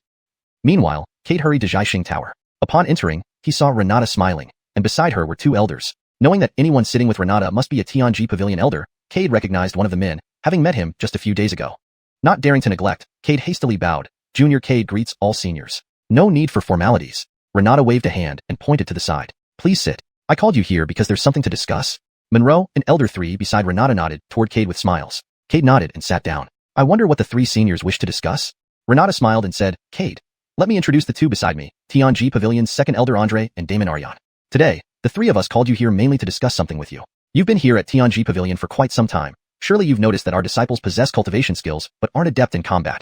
Meanwhile, Cade hurried to Xiuxian Tower. Upon entering, he saw Renata smiling, and beside her were two elders. Knowing that anyone sitting with Renata must be a Tianji Pavilion elder, Cade recognized one of the men, having met him just a few days ago. Not daring to neglect, Cade hastily bowed. Junior Cade greets all seniors. No need for formalities. Renata waved a hand and pointed to the side. Please sit. I called you here because there's something to discuss. Monroe, an elder three beside Renata nodded toward Cade with smiles. Cade nodded and sat down. I wonder what the three seniors wish to discuss? Renata smiled and said, Cade, let me introduce the two beside me, Tianji Pavilion's second elder Andre and Damon Aryan. Today, the three of us called you here mainly to discuss something with you. You've been here at Tianji Pavilion for quite some time. Surely you've noticed that our disciples possess cultivation skills but aren't adept in combat.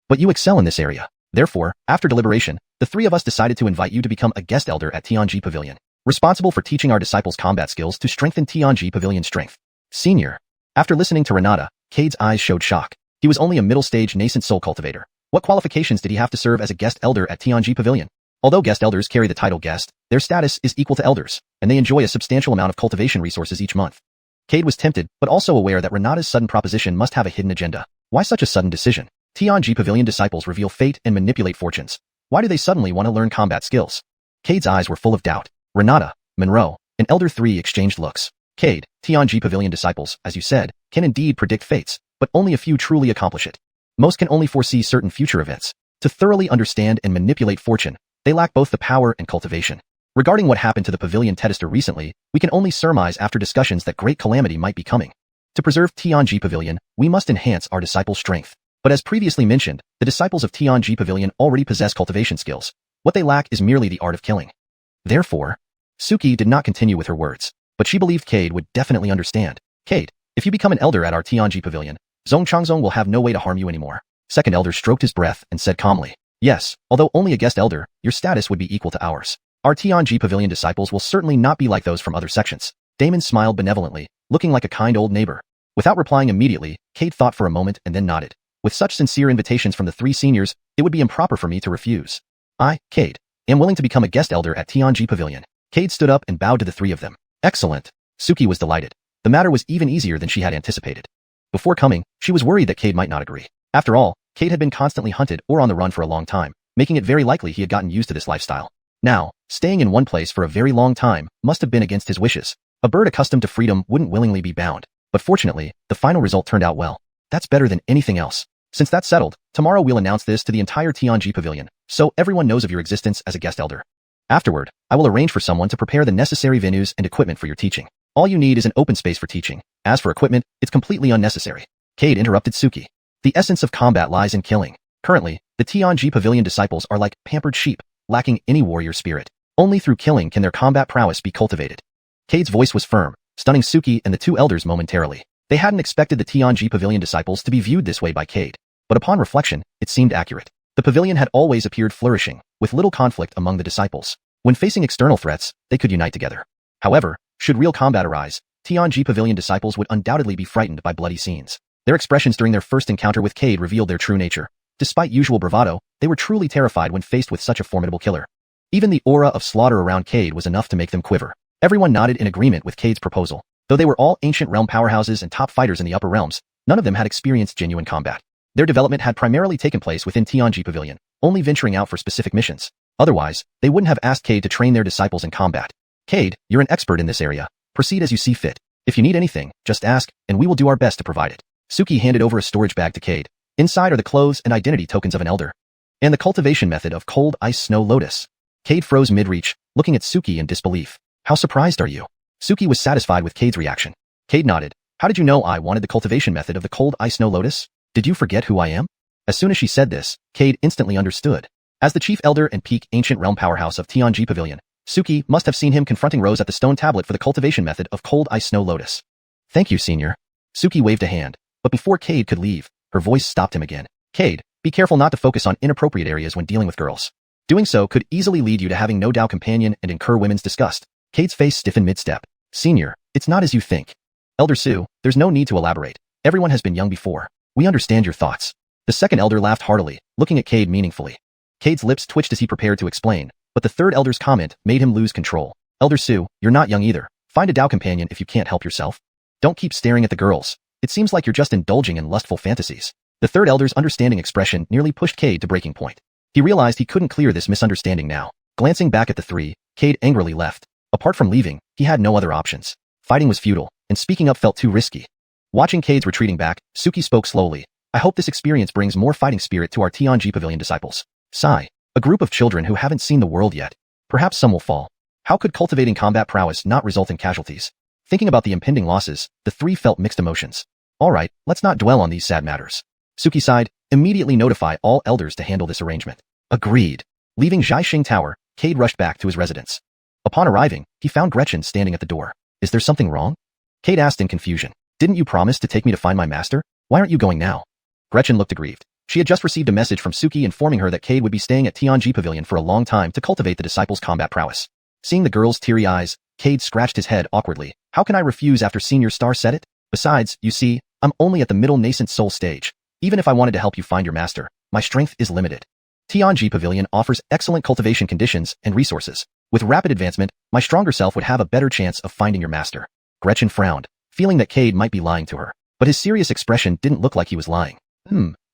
But you excel in this area. Therefore, after deliberation, the three of us decided to invite you to become a guest elder at Tianji Pavilion, responsible for teaching our disciples combat skills to strengthen Tianji Pavilion's strength. Senior. After listening to Renata, Cade's eyes showed shock. He was only a middle-stage nascent soul cultivator. What qualifications did he have to serve as a guest elder at Tianji Pavilion? Although guest elders carry the title guest, their status is equal to elders, and they enjoy a substantial amount of cultivation resources each month. Cade was tempted, but also aware that Renata's sudden proposition must have a hidden agenda. Why such a sudden decision? Tianji Pavilion disciples reveal fate and manipulate fortunes. Why do they suddenly want to learn combat skills? Cade's eyes were full of doubt. Renata, Monroe, and Elder 3 exchanged looks. Cade, Tianji Pavilion disciples, as you said, can indeed predict fates, but only a few truly accomplish it. Most can only foresee certain future events. To thoroughly understand and manipulate fortune, they lack both the power and cultivation. Regarding what happened to the Pavilion Tedister recently, we can only surmise after discussions that great calamity might be coming. To preserve Tianji Pavilion, we must enhance our disciples' strength. But as previously mentioned, the disciples of Tianji Pavilion already possess cultivation skills. What they lack is merely the art of killing. Therefore, Suki did not continue with her words, but she believed Cade would definitely understand. Cade, if you become an elder at our Tianji Pavilion, Zhong Changzong will have no way to harm you anymore. Second elder stroked his breath and said calmly, yes, although only a guest elder, your status would be equal to ours. Our Tianji Pavilion disciples will certainly not be like those from other sections. Damon smiled benevolently, looking like a kind old neighbor. Without replying immediately, Cade thought for a moment and then nodded. With such sincere invitations from the three seniors, it would be improper for me to refuse. I, Cade, am willing to become a guest elder at Tianji Pavilion. Cade stood up and bowed to the three of them. Excellent. Suki was delighted. The matter was even easier than she had anticipated. Before coming, she was worried that Cade might not agree. After all, Cade had been constantly hunted or on the run for a long time, making it very likely he had gotten used to this lifestyle. Now, staying in one place for a very long time must have been against his wishes. A bird accustomed to freedom wouldn't willingly be bound. But fortunately, the final result turned out well. That's better than anything else. Since that's settled, tomorrow we'll announce this to the entire Tianji Pavilion, so everyone knows of your existence as a guest elder. Afterward, I will arrange for someone to prepare the necessary venues and equipment for your teaching. All you need is an open space for teaching. As for equipment, it's completely unnecessary. Cade interrupted Suki. The essence of combat lies in killing. Currently, the Tianji Pavilion disciples are like pampered sheep, lacking any warrior spirit. Only through killing can their combat prowess be cultivated. Cade's voice was firm, stunning Suki and the two elders momentarily. They hadn't expected the Tianji Pavilion disciples to be viewed this way by Cade, but upon reflection, it seemed accurate. The pavilion had always appeared flourishing, with little conflict among the disciples. When facing external threats, they could unite together. However, should real combat arise, Tianji Pavilion disciples would undoubtedly be frightened by bloody scenes. Their expressions during their first encounter with Cade revealed their true nature. Despite usual bravado, they were truly terrified when faced with such a formidable killer. Even the aura of slaughter around Cade was enough to make them quiver. Everyone nodded in agreement with Cade's proposal. Though they were all ancient realm powerhouses and top fighters in the upper realms, none of them had experienced genuine combat. Their development had primarily taken place within Tianji Pavilion, only venturing out for specific missions. Otherwise, they wouldn't have asked Cade to train their disciples in combat. Cade, you're an expert in this area. Proceed as you see fit. If you need anything, just ask, and we will do our best to provide it. Suki handed over a storage bag to Cade. Inside are the clothes and identity tokens of an elder, and the cultivation method of cold ice snow lotus. Cade froze mid-reach, looking at Suki in disbelief. How surprised are you? Suki was satisfied with Cade's reaction. Cade nodded. How did you know I wanted the cultivation method of the cold ice snow lotus? Did you forget who I am? As soon as she said this, Cade instantly understood. As the chief elder and peak ancient realm powerhouse of Tianji Pavilion, Suki must have seen him confronting Rose at the stone tablet for the cultivation method of cold ice snow lotus. Thank you, senior. Suki waved a hand, but before Cade could leave, her voice stopped him again. Cade, be careful not to focus on inappropriate areas when dealing with girls. Doing so could easily lead you to having no doubt companion and incur women's disgust. Cade's face stiffened mid-step. Senior, it's not as you think. Elder Su, there's no need to elaborate. Everyone has been young before. We understand your thoughts. The second elder laughed heartily, looking at Cade meaningfully. Cade's lips twitched as he prepared to explain, but the third elder's comment made him lose control. Elder Su, you're not young either. Find a Dao companion if you can't help yourself. Don't keep staring at the girls. It seems like you're just indulging in lustful fantasies. The third elder's understanding expression nearly pushed Cade to breaking point. He realized he couldn't clear this misunderstanding now. Glancing back at the three, Cade angrily left. Apart from leaving, he had no other options. Fighting was futile, and speaking up felt too risky. Watching Cade's retreating back, Suki spoke slowly. I hope this experience brings more fighting spirit to our Tianji Pavilion disciples. Sigh. A group of children who haven't seen the world yet. Perhaps some will fall. How could cultivating combat prowess not result in casualties? Thinking about the impending losses, the three felt mixed emotions. Alright, let's not dwell on these sad matters. Suki sighed, immediately notify all elders to handle this arrangement. Agreed. Leaving Xiuxian Tower, Cade rushed back to his residence. Upon arriving, he found Gretchen standing at the door. Is there something wrong? Cade asked in confusion. Didn't you promise to take me to find my master? Why aren't you going now? Gretchen looked aggrieved. She had just received a message from Suki informing her that Cade would be staying at Tianji Pavilion for a long time to cultivate the disciples' combat prowess. Seeing the girl's teary eyes, Cade scratched his head awkwardly. How can I refuse after Senior Star said it? Besides, you see, I'm only at the middle nascent soul stage. Even if I wanted to help you find your master, my strength is limited. Tianji Pavilion offers excellent cultivation conditions and resources. With rapid advancement, my stronger self would have a better chance of finding your master. Gretchen frowned, feeling that Cade might be lying to her. But his serious expression didn't look like he was lying.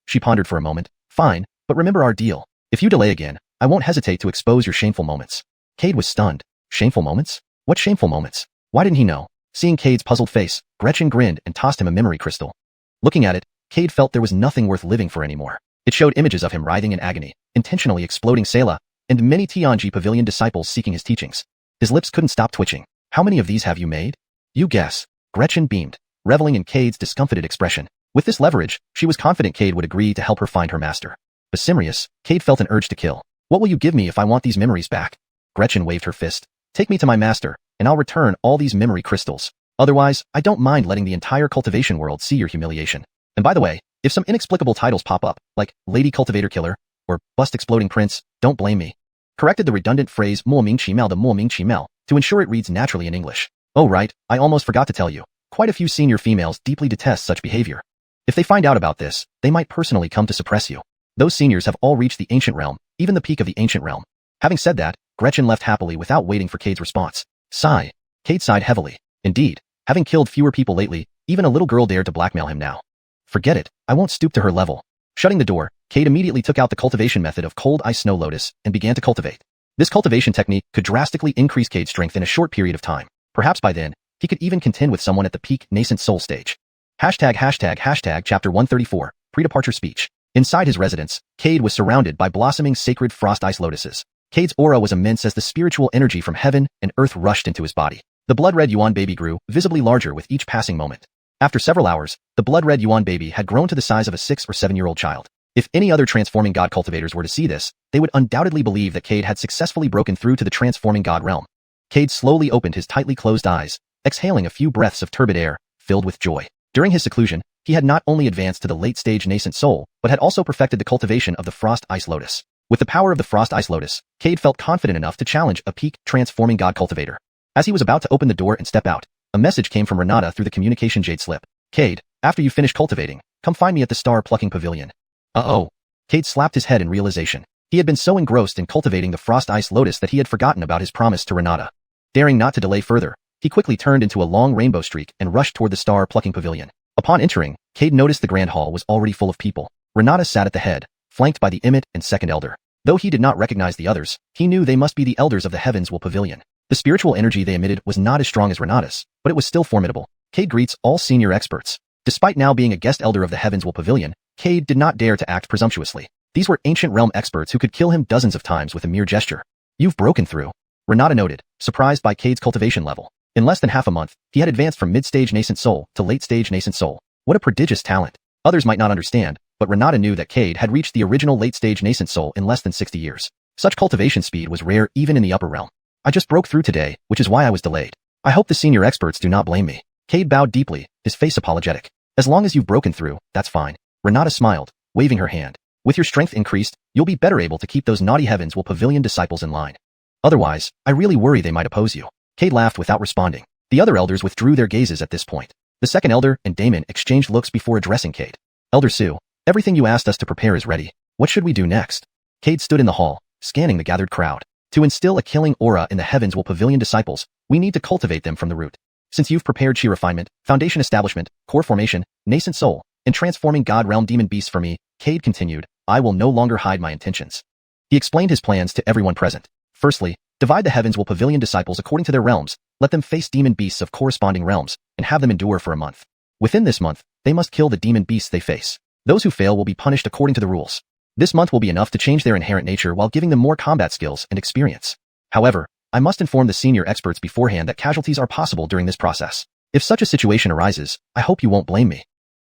She pondered for a moment. Fine, but remember our deal. If you delay again, I won't hesitate to expose your shameful moments. Cade was stunned. Shameful moments? What shameful moments? Why didn't he know? Seeing Cade's puzzled face, Gretchen grinned and tossed him a memory crystal. Looking at it, Cade felt there was nothing worth living for anymore. It showed images of him writhing in agony, intentionally exploding Selah, and many Tianji Pavilion disciples seeking his teachings. His lips couldn't stop twitching. How many of these have you made? You guess. Gretchen beamed. reveling in Cade's discomfited expression. With this leverage, she was confident Cade would agree to help her find her master. Besimrious, Cade felt an urge to kill. What will you give me if I want these memories back? Gretchen waved her fist. Take me to my master, and I'll return all these memory crystals. Otherwise, I don't mind letting the entire cultivation world see your humiliation. And by the way, if some inexplicable titles pop up, like Lady Cultivator Killer, or Bust Exploding Prince, don't blame me. Corrected the redundant phrase mo ming chi mao the mo ming chi mao to ensure it reads naturally in English. Oh right, I almost forgot to tell you. Quite a few senior females deeply detest such behavior. If they find out about this, they might personally come to suppress you. Those seniors have all reached the ancient realm, even the peak of the ancient realm. Having said that, Gretchen left happily without waiting for Cade's response. Sigh. Cade sighed heavily. Indeed, having killed fewer people lately, even a little girl dared to blackmail him now. Forget it, I won't stoop to her level. Shutting the door, Cade immediately took out the cultivation method of cold ice snow lotus and began to cultivate. This cultivation technique could drastically increase Cade's strength in a short period of time. Perhaps by then, he could even contend with someone at the peak nascent soul stage. Hashtag chapter 134, pre-departure speech. Inside his residence, Cade was surrounded by blossoming sacred frost ice lotuses. Cade's aura was immense as the spiritual energy from heaven and earth rushed into his body. The blood-red Yuan baby grew, visibly larger with each passing moment. After several hours, the blood-red Yuan baby had grown to the size of a 6 or 7-year-old child. If any other transforming god cultivators were to see this, they would undoubtedly believe that Cade had successfully broken through to the transforming god realm. Cade slowly opened his tightly closed eyes, exhaling a few breaths of turbid air, filled with joy. During his seclusion, he had not only advanced to the late-stage nascent soul, but had also perfected the cultivation of the frost ice lotus. With the power of the frost ice lotus, Cade felt confident enough to challenge a peak transforming god cultivator. As he was about to open the door and step out, a message came from Renata through the communication jade slip. Cade, after you finish cultivating, come find me at the star plucking pavilion. Uh-oh. Cade slapped his head in realization. He had been so engrossed in cultivating the frost ice lotus that he had forgotten about his promise to Renata. Daring not to delay further, he quickly turned into a long rainbow streak and rushed toward the star plucking pavilion. Upon entering, Cade noticed the grand hall was already full of people. Renata sat at the head, flanked by the Imit and second elder. Though he did not recognize the others, he knew they must be the elders of the Heavens Will Pavilion. The spiritual energy they emitted was not as strong as Renata's, but it was still formidable. Cade greets all senior experts. Despite now being a guest elder of the Heavens Will Pavilion, Cade did not dare to act presumptuously. These were ancient realm experts who could kill him dozens of times with a mere gesture. You've broken through, Renata noted, surprised by Cade's cultivation level. In less than half a month, he had advanced from mid-stage nascent soul to late-stage nascent soul. What a prodigious talent. Others might not understand, but Renata knew that Cade had reached the original late-stage nascent soul in less than 60 years. Such cultivation speed was rare even in the upper realm. I just broke through today, which is why I was delayed. I hope the senior experts do not blame me. Cade bowed deeply, his face apologetic. As long as you've broken through, that's fine. Renata smiled, waving her hand. With your strength increased, you'll be better able to keep those naughty Heavens Will Pavilion disciples in line. Otherwise, I really worry they might oppose you. Cade laughed without responding. The other elders withdrew their gazes at this point. The second elder and Damon exchanged looks before addressing Cade. Elder Sue, everything you asked us to prepare is ready. What should we do next? Cade stood in the hall, scanning the gathered crowd. To instill a killing aura in the Heavens Will Pavilion disciples, we need to cultivate them from the root. Since you've prepared chi refinement, foundation establishment, core formation, nascent soul, and transforming god realm demon beasts for me, Cade continued, I will no longer hide my intentions. He explained his plans to everyone present. Firstly, divide the Heavens Will Pavilion disciples according to their realms, let them face demon beasts of corresponding realms, and have them endure for a month. Within this month, they must kill the demon beasts they face. Those who fail will be punished according to the rules. This month will be enough to change their inherent nature while giving them more combat skills and experience. However, I must inform the senior experts beforehand that casualties are possible during this process. If such a situation arises, I hope you won't blame me.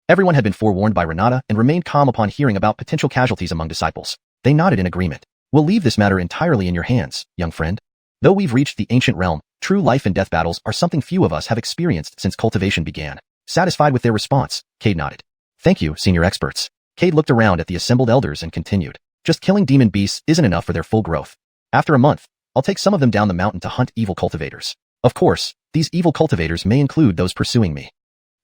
Everyone had been forewarned by Renata and remained calm upon hearing about potential casualties among disciples. They nodded in agreement. We'll leave this matter entirely in your hands, young friend. Though we've reached the ancient realm, true life and death battles are something few of us have experienced since cultivation began. Satisfied with their response, Cade nodded. Thank you, senior experts. Cade looked around at the assembled elders and continued. Just killing demon beasts isn't enough for their full growth. After a month, I'll take some of them down the mountain to hunt evil cultivators. Of course, these evil cultivators may include those pursuing me.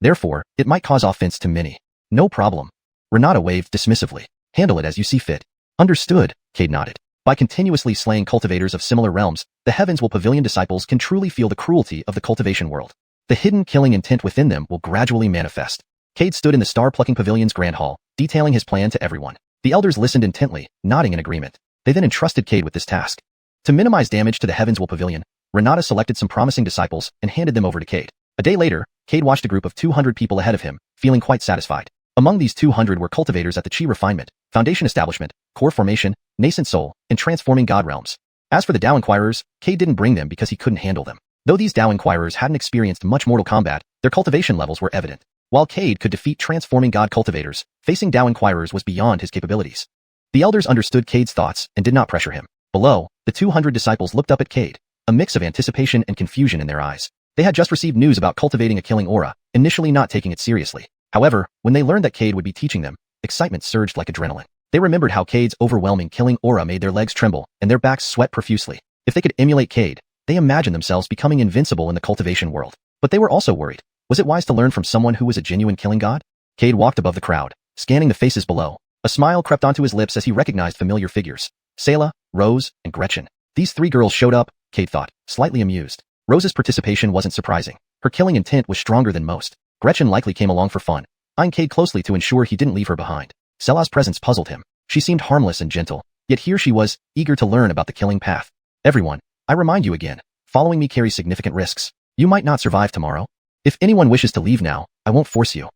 Therefore, it might cause offense to many. No problem. Renata waved dismissively. Handle it as you see fit. Understood, Cade nodded. By continuously slaying cultivators of similar realms, the Heavens Will Pavilion disciples can truly feel the cruelty of the cultivation world. The hidden killing intent within them will gradually manifest. Cade stood in the star-plucking pavilion's grand hall, detailing his plan to everyone. The elders listened intently, nodding in agreement. They then entrusted Cade with this task. To minimize damage to the Heavens Will Pavilion, Renata selected some promising disciples and handed them over to Cade. A day later, Cade watched a group of 200 people ahead of him, feeling quite satisfied. Among these 200 were cultivators at the Chi Refinement, Foundation Establishment, Core Formation, Nascent Soul, and Transforming God Realms. As for the Dao Inquirers, Cade didn't bring them because he couldn't handle them. Though these Dao Inquirers hadn't experienced much mortal combat, their cultivation levels were evident. While Cade could defeat transforming god cultivators, facing Dao Inquirers was beyond his capabilities. The elders understood Cade's thoughts and did not pressure him. Below, the 200 disciples looked up at Cade, a mix of anticipation and confusion in their eyes. They had just received news about cultivating a killing aura, initially not taking it seriously. However, when they learned that Cade would be teaching them, excitement surged like adrenaline. They remembered how Cade's overwhelming killing aura made their legs tremble and their backs sweat profusely. If they could emulate Cade, they imagined themselves becoming invincible in the cultivation world. But they were also worried. Was it wise to learn from someone who was a genuine killing god? Cade walked above the crowd, scanning the faces below. A smile crept onto his lips as he recognized familiar figures. Selah, Rose, and Gretchen. These 3 girls showed up, Cade thought, slightly amused. Rose's participation wasn't surprising. Her killing intent was stronger than most. Gretchen likely came along for fun, eyeing Cade closely to ensure he didn't leave her behind. Selah's presence puzzled him. She seemed harmless and gentle, yet here she was, eager to learn about the killing path. Everyone, I remind you again, following me carries significant risks. You might not survive tomorrow. If anyone wishes to leave now, I won't force you.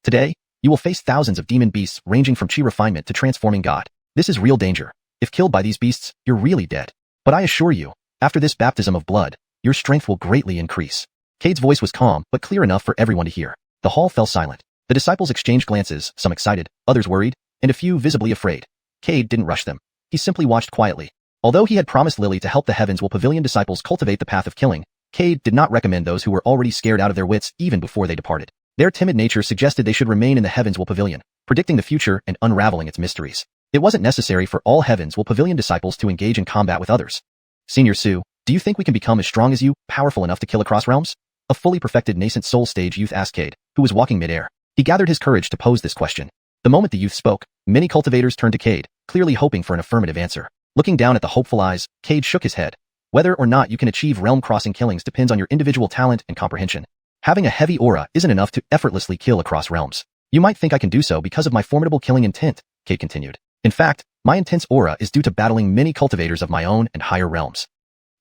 Today, you will face thousands of demon beasts ranging from chi refinement to transforming god. This is real danger. If killed by these beasts, you're really dead. But I assure you, after this baptism of blood, your strength will greatly increase. Cade's voice was calm, but clear enough for everyone to hear. The hall fell silent. The disciples exchanged glances, some excited, others worried, and a few visibly afraid. Cade didn't rush them. He simply watched quietly. Although he had promised Lily to help the Heavens Will Pavilion disciples cultivate the path of killing, Cade did not recommend those who were already scared out of their wits even before they departed. Their timid nature suggested they should remain in the Heavens Will Pavilion, predicting the future and unraveling its mysteries. It wasn't necessary for all Heavens Will Pavilion disciples to engage in combat with others. Senior Su, do you think we can become as strong as you, powerful enough to kill across realms? A fully perfected nascent soul stage youth asked Cade, who was walking midair. He gathered his courage to pose this question. The moment the youth spoke, many cultivators turned to Cade, clearly hoping for an affirmative answer. Looking down at the hopeful eyes, Cade shook his head. Whether or not you can achieve realm-crossing killings depends on your individual talent and comprehension. Having a heavy aura isn't enough to effortlessly kill across realms. You might think I can do so because of my formidable killing intent, Cade continued. In fact, my intense aura is due to battling many cultivators of my own and higher realms.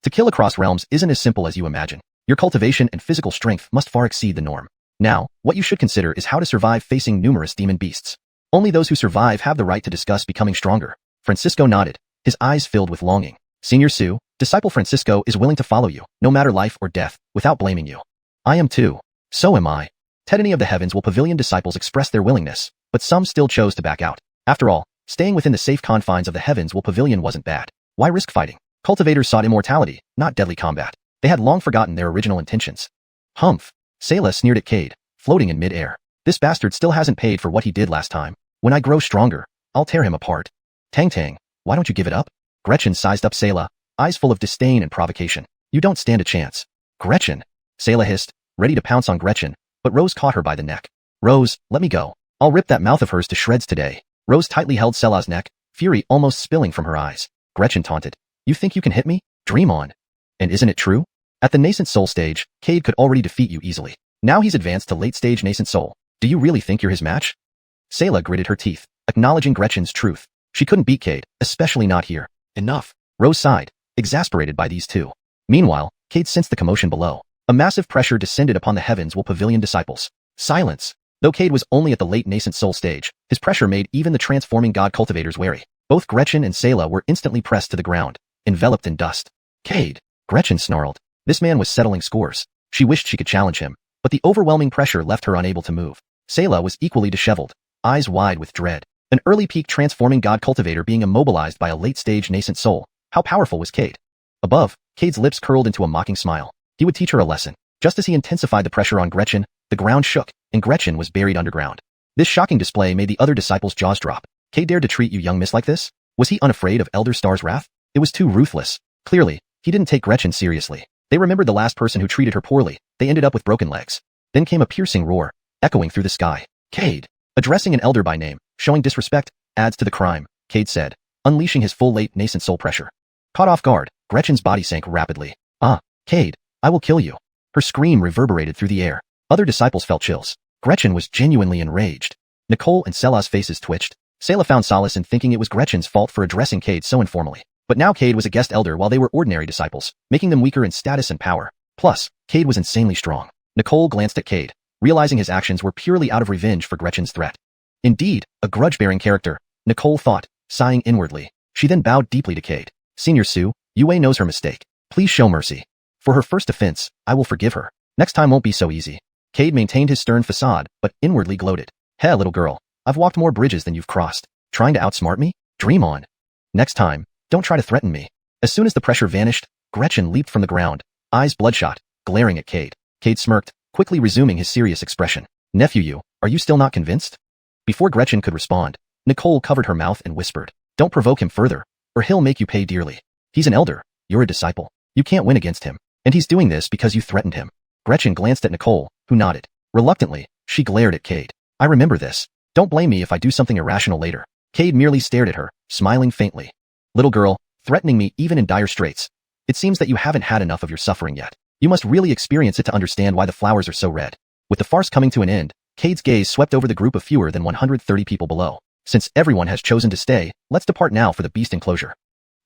To kill across realms isn't as simple as you imagine. Your cultivation and physical strength must far exceed the norm. Now, what you should consider is how to survive facing numerous demon beasts. Only those who survive have the right to discuss becoming stronger. Francisco nodded, his eyes filled with longing. Senior Su, disciple Francisco is willing to follow you, no matter life or death, without blaming you. I am too. So am I. Tetany of the Heavens Will Pavilion disciples expressed their willingness, but some still chose to back out. After all, staying within the safe confines of the Heavens Will Pavilion wasn't bad. Why risk fighting? Cultivators sought immortality, not deadly combat. They had long forgotten their original intentions. Humph. Selah sneered at Cade, floating in mid-air. This bastard still hasn't paid for what he did last time. When I grow stronger, I'll tear him apart. Tang, why don't you give it up? Gretchen sized up Selah, eyes full of disdain and provocation. You don't stand a chance. Gretchen. Selah hissed, ready to pounce on Gretchen, but Rose caught her by the neck. Rose, let me go. I'll rip that mouth of hers to shreds today. Rose tightly held Selah's neck, fury almost spilling from her eyes. Gretchen taunted. You think you can hit me? Dream on. And isn't it true? At the nascent soul stage, Cade could already defeat you easily. Now he's advanced to late-stage nascent soul. Do you really think you're his match? Selah gritted her teeth, acknowledging Gretchen's truth. She couldn't beat Cade, especially not here. Enough. Rose sighed, exasperated by these two. Meanwhile, Cade sensed the commotion below. A massive pressure descended upon the Heavens Will Pavilion disciples. Silence. Though Cade was only at the late nascent soul stage, his pressure made even the transforming god cultivators wary. Both Gretchen and Selah were instantly pressed to the ground, enveloped in dust. Cade. Gretchen snarled. This man was settling scores. She wished she could challenge him, but the overwhelming pressure left her unable to move. Selah was equally disheveled, eyes wide with dread. An early peak transforming god cultivator being immobilized by a late-stage nascent soul. How powerful was Cade? Above, Cade's lips curled into a mocking smile. He would teach her a lesson. Just as he intensified the pressure on Gretchen, the ground shook, and Gretchen was buried underground. This shocking display made the other disciples' jaws drop. Cade dared to treat you young miss like this? Was he unafraid of Elder Star's wrath? It was too ruthless. Clearly, he didn't take Gretchen seriously. They remembered the last person who treated her poorly. They ended up with broken legs. Then came a piercing roar, echoing through the sky. Cade. Addressing an elder by name, showing disrespect, adds to the crime, Cade said, unleashing his full late nascent soul pressure. Caught off guard, Gretchen's body sank rapidly. Ah, Cade, I will kill you. Her scream reverberated through the air. Other disciples felt chills. Gretchen was genuinely enraged. Nicole and Selah's faces twitched. Selah found solace in thinking it was Gretchen's fault for addressing Cade so informally. But now Cade was a guest elder while they were ordinary disciples, making them weaker in status and power. Plus, Cade was insanely strong. Nicole glanced at Cade, realizing his actions were purely out of revenge for Gretchen's threat. Indeed, a grudge-bearing character, Nicole thought, sighing inwardly. She then bowed deeply to Cade. Senior Su, Yue knows her mistake. Please show mercy. For her first offense, I will forgive her. Next time won't be so easy. Cade maintained his stern facade, but inwardly gloated. Heh, little girl, I've walked more bridges than you've crossed. Trying to outsmart me? Dream on. Next time, don't try to threaten me. As soon as the pressure vanished, Gretchen leaped from the ground, eyes bloodshot, glaring at Cade. Cade smirked, quickly resuming his serious expression. Nephew, are you still not convinced? Before Gretchen could respond, Nicole covered her mouth and whispered, don't provoke him further, or he'll make you pay dearly. He's an elder, you're a disciple. You can't win against him, and he's doing this because you threatened him. Gretchen glanced at Nicole, who nodded. Reluctantly, she glared at Cade. I remember this. Don't blame me if I do something irrational later. Cade merely stared at her, smiling faintly. Little girl, threatening me even in dire straits. It seems that you haven't had enough of your suffering yet. You must really experience it to understand why the flowers are so red. With the farce coming to an end, Cade's gaze swept over the group of fewer than 130 people below. Since everyone has chosen to stay, let's depart now for the beast enclosure.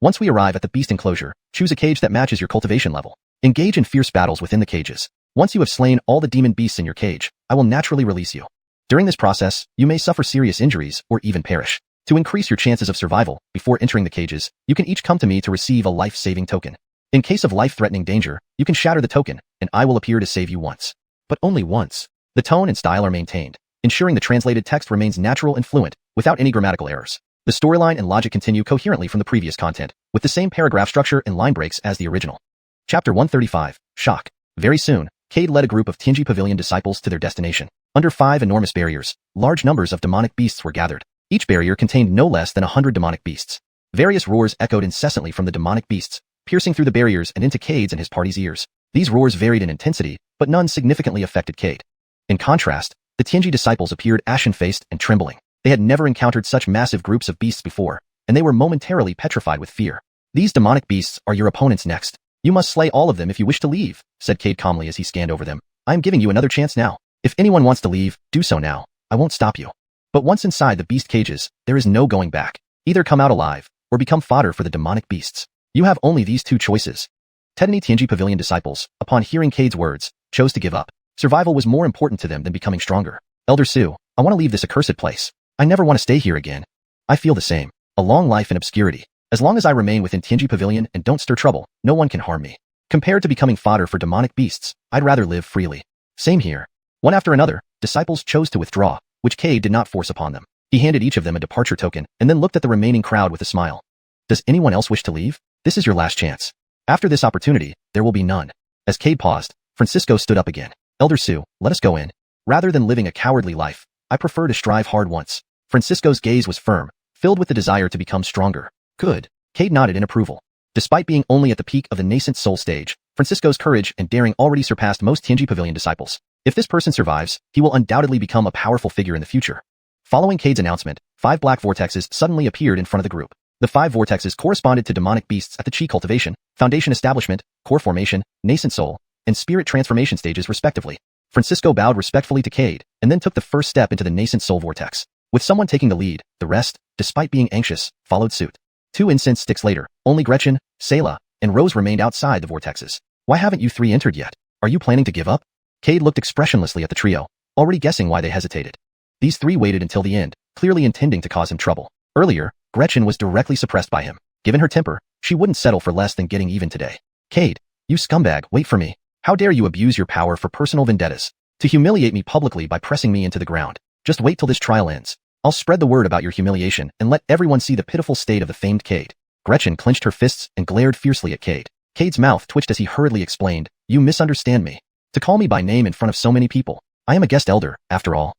Once we arrive at the beast enclosure, choose a cage that matches your cultivation level. Engage in fierce battles within the cages. Once you have slain all the demon beasts in your cage, I will naturally release you. During this process, you may suffer serious injuries or even perish. To increase your chances of survival, before entering the cages, you can each come to me to receive a life-saving token. In case of life-threatening danger, you can shatter the token, and I will appear to save you once. But only once. The tone and style are maintained, ensuring the translated text remains natural and fluent, without any grammatical errors. The storyline and logic continue coherently from the previous content, with the same paragraph structure and line breaks as the original. Chapter 135, Shock. Very soon, Cade led a group of Tianji Pavilion disciples to their destination. Under 5 enormous barriers, large numbers of demonic beasts were gathered. Each barrier contained no less than 100 demonic beasts. Various roars echoed incessantly from the demonic beasts, piercing through the barriers and into Cade's and his party's ears. These roars varied in intensity, but none significantly affected Cade. In contrast, the Tianji disciples appeared ashen-faced and trembling. They had never encountered such massive groups of beasts before, and they were momentarily petrified with fear. These demonic beasts are your opponents next. You must slay all of them if you wish to leave, said Cade calmly as he scanned over them. I am giving you another chance now. If anyone wants to leave, do so now. I won't stop you. But once inside the beast cages, there is no going back. Either come out alive, or become fodder for the demonic beasts. You have only these two choices. Tedany Tianji Pavilion disciples, upon hearing Cade's words, chose to give up. Survival was more important to them than becoming stronger. Elder Su, I want to leave this accursed place. I never want to stay here again. I feel the same. A long life in obscurity. As long as I remain within Tianji Pavilion and don't stir trouble, no one can harm me. Compared to becoming fodder for demonic beasts, I'd rather live freely. Same here. One after another, disciples chose to withdraw, which Cade did not force upon them. He handed each of them a departure token and then looked at the remaining crowd with a smile. Does anyone else wish to leave? This is your last chance. After this opportunity, there will be none. As Cade paused, Francisco stood up again. Elder Su, let us go in. Rather than living a cowardly life, I prefer to strive hard once. Francisco's gaze was firm, filled with the desire to become stronger. Good. Cade nodded in approval. Despite being only at the peak of the nascent soul stage, Francisco's courage and daring already surpassed most Tianji Pavilion disciples. If this person survives, he will undoubtedly become a powerful figure in the future. Following Cade's announcement, 5 black vortexes suddenly appeared in front of the group. The 5 vortexes corresponded to demonic beasts at the Chi cultivation, foundation establishment, core formation, nascent soul, and spirit transformation stages respectively. Francisco bowed respectfully to Cade, and then took the first step into the nascent soul vortex. With someone taking the lead, the rest, despite being anxious, followed suit. 2 incense sticks later, only Gretchen, Selah, and Rose remained outside the vortexes. Why haven't you 3 entered yet? Are you planning to give up? Cade looked expressionlessly at the trio, already guessing why they hesitated. These 3 waited until the end, clearly intending to cause him trouble. Earlier, Gretchen was directly suppressed by him. Given her temper, she wouldn't settle for less than getting even today. Cade, you scumbag, wait for me. How dare you abuse your power for personal vendettas? To humiliate me publicly by pressing me into the ground. Just wait till this trial ends. I'll spread the word about your humiliation and let everyone see the pitiful state of the famed Cade. Gretchen clenched her fists and glared fiercely at Cade. Cade's mouth twitched as he hurriedly explained, you misunderstand me. To call me by name in front of so many people. I am a guest elder, after all.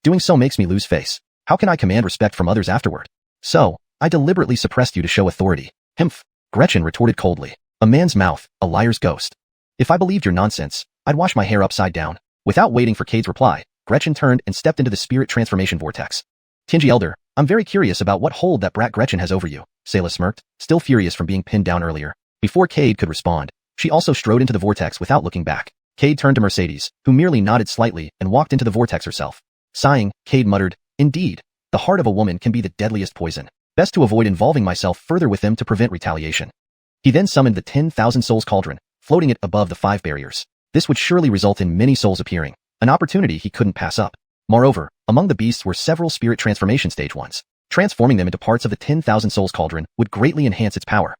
Doing so makes me lose face. How can I command respect from others afterward? So, I deliberately suppressed you to show authority. Humph. Gretchen retorted coldly. A man's mouth, a liar's ghost. If I believed your nonsense, I'd wash my hair upside down. Without waiting for Cade's reply, Gretchen turned and stepped into the spirit transformation vortex. Tianji Elder, I'm very curious about what hold that brat Gretchen has over you, Selah smirked, still furious from being pinned down earlier. Before Cade could respond, she also strode into the vortex without looking back. Cade turned to Mercedes, who merely nodded slightly and walked into the vortex herself. Sighing, Cade muttered, indeed, the heart of a woman can be the deadliest poison. Best to avoid involving myself further with them to prevent retaliation. He then summoned the 10,000 souls cauldron, floating it above the 5 barriers. This would surely result in many souls appearing, an opportunity he couldn't pass up. Moreover, among the beasts were several spirit transformation stage ones. Transforming them into parts of the 10,000 souls cauldron would greatly enhance its power.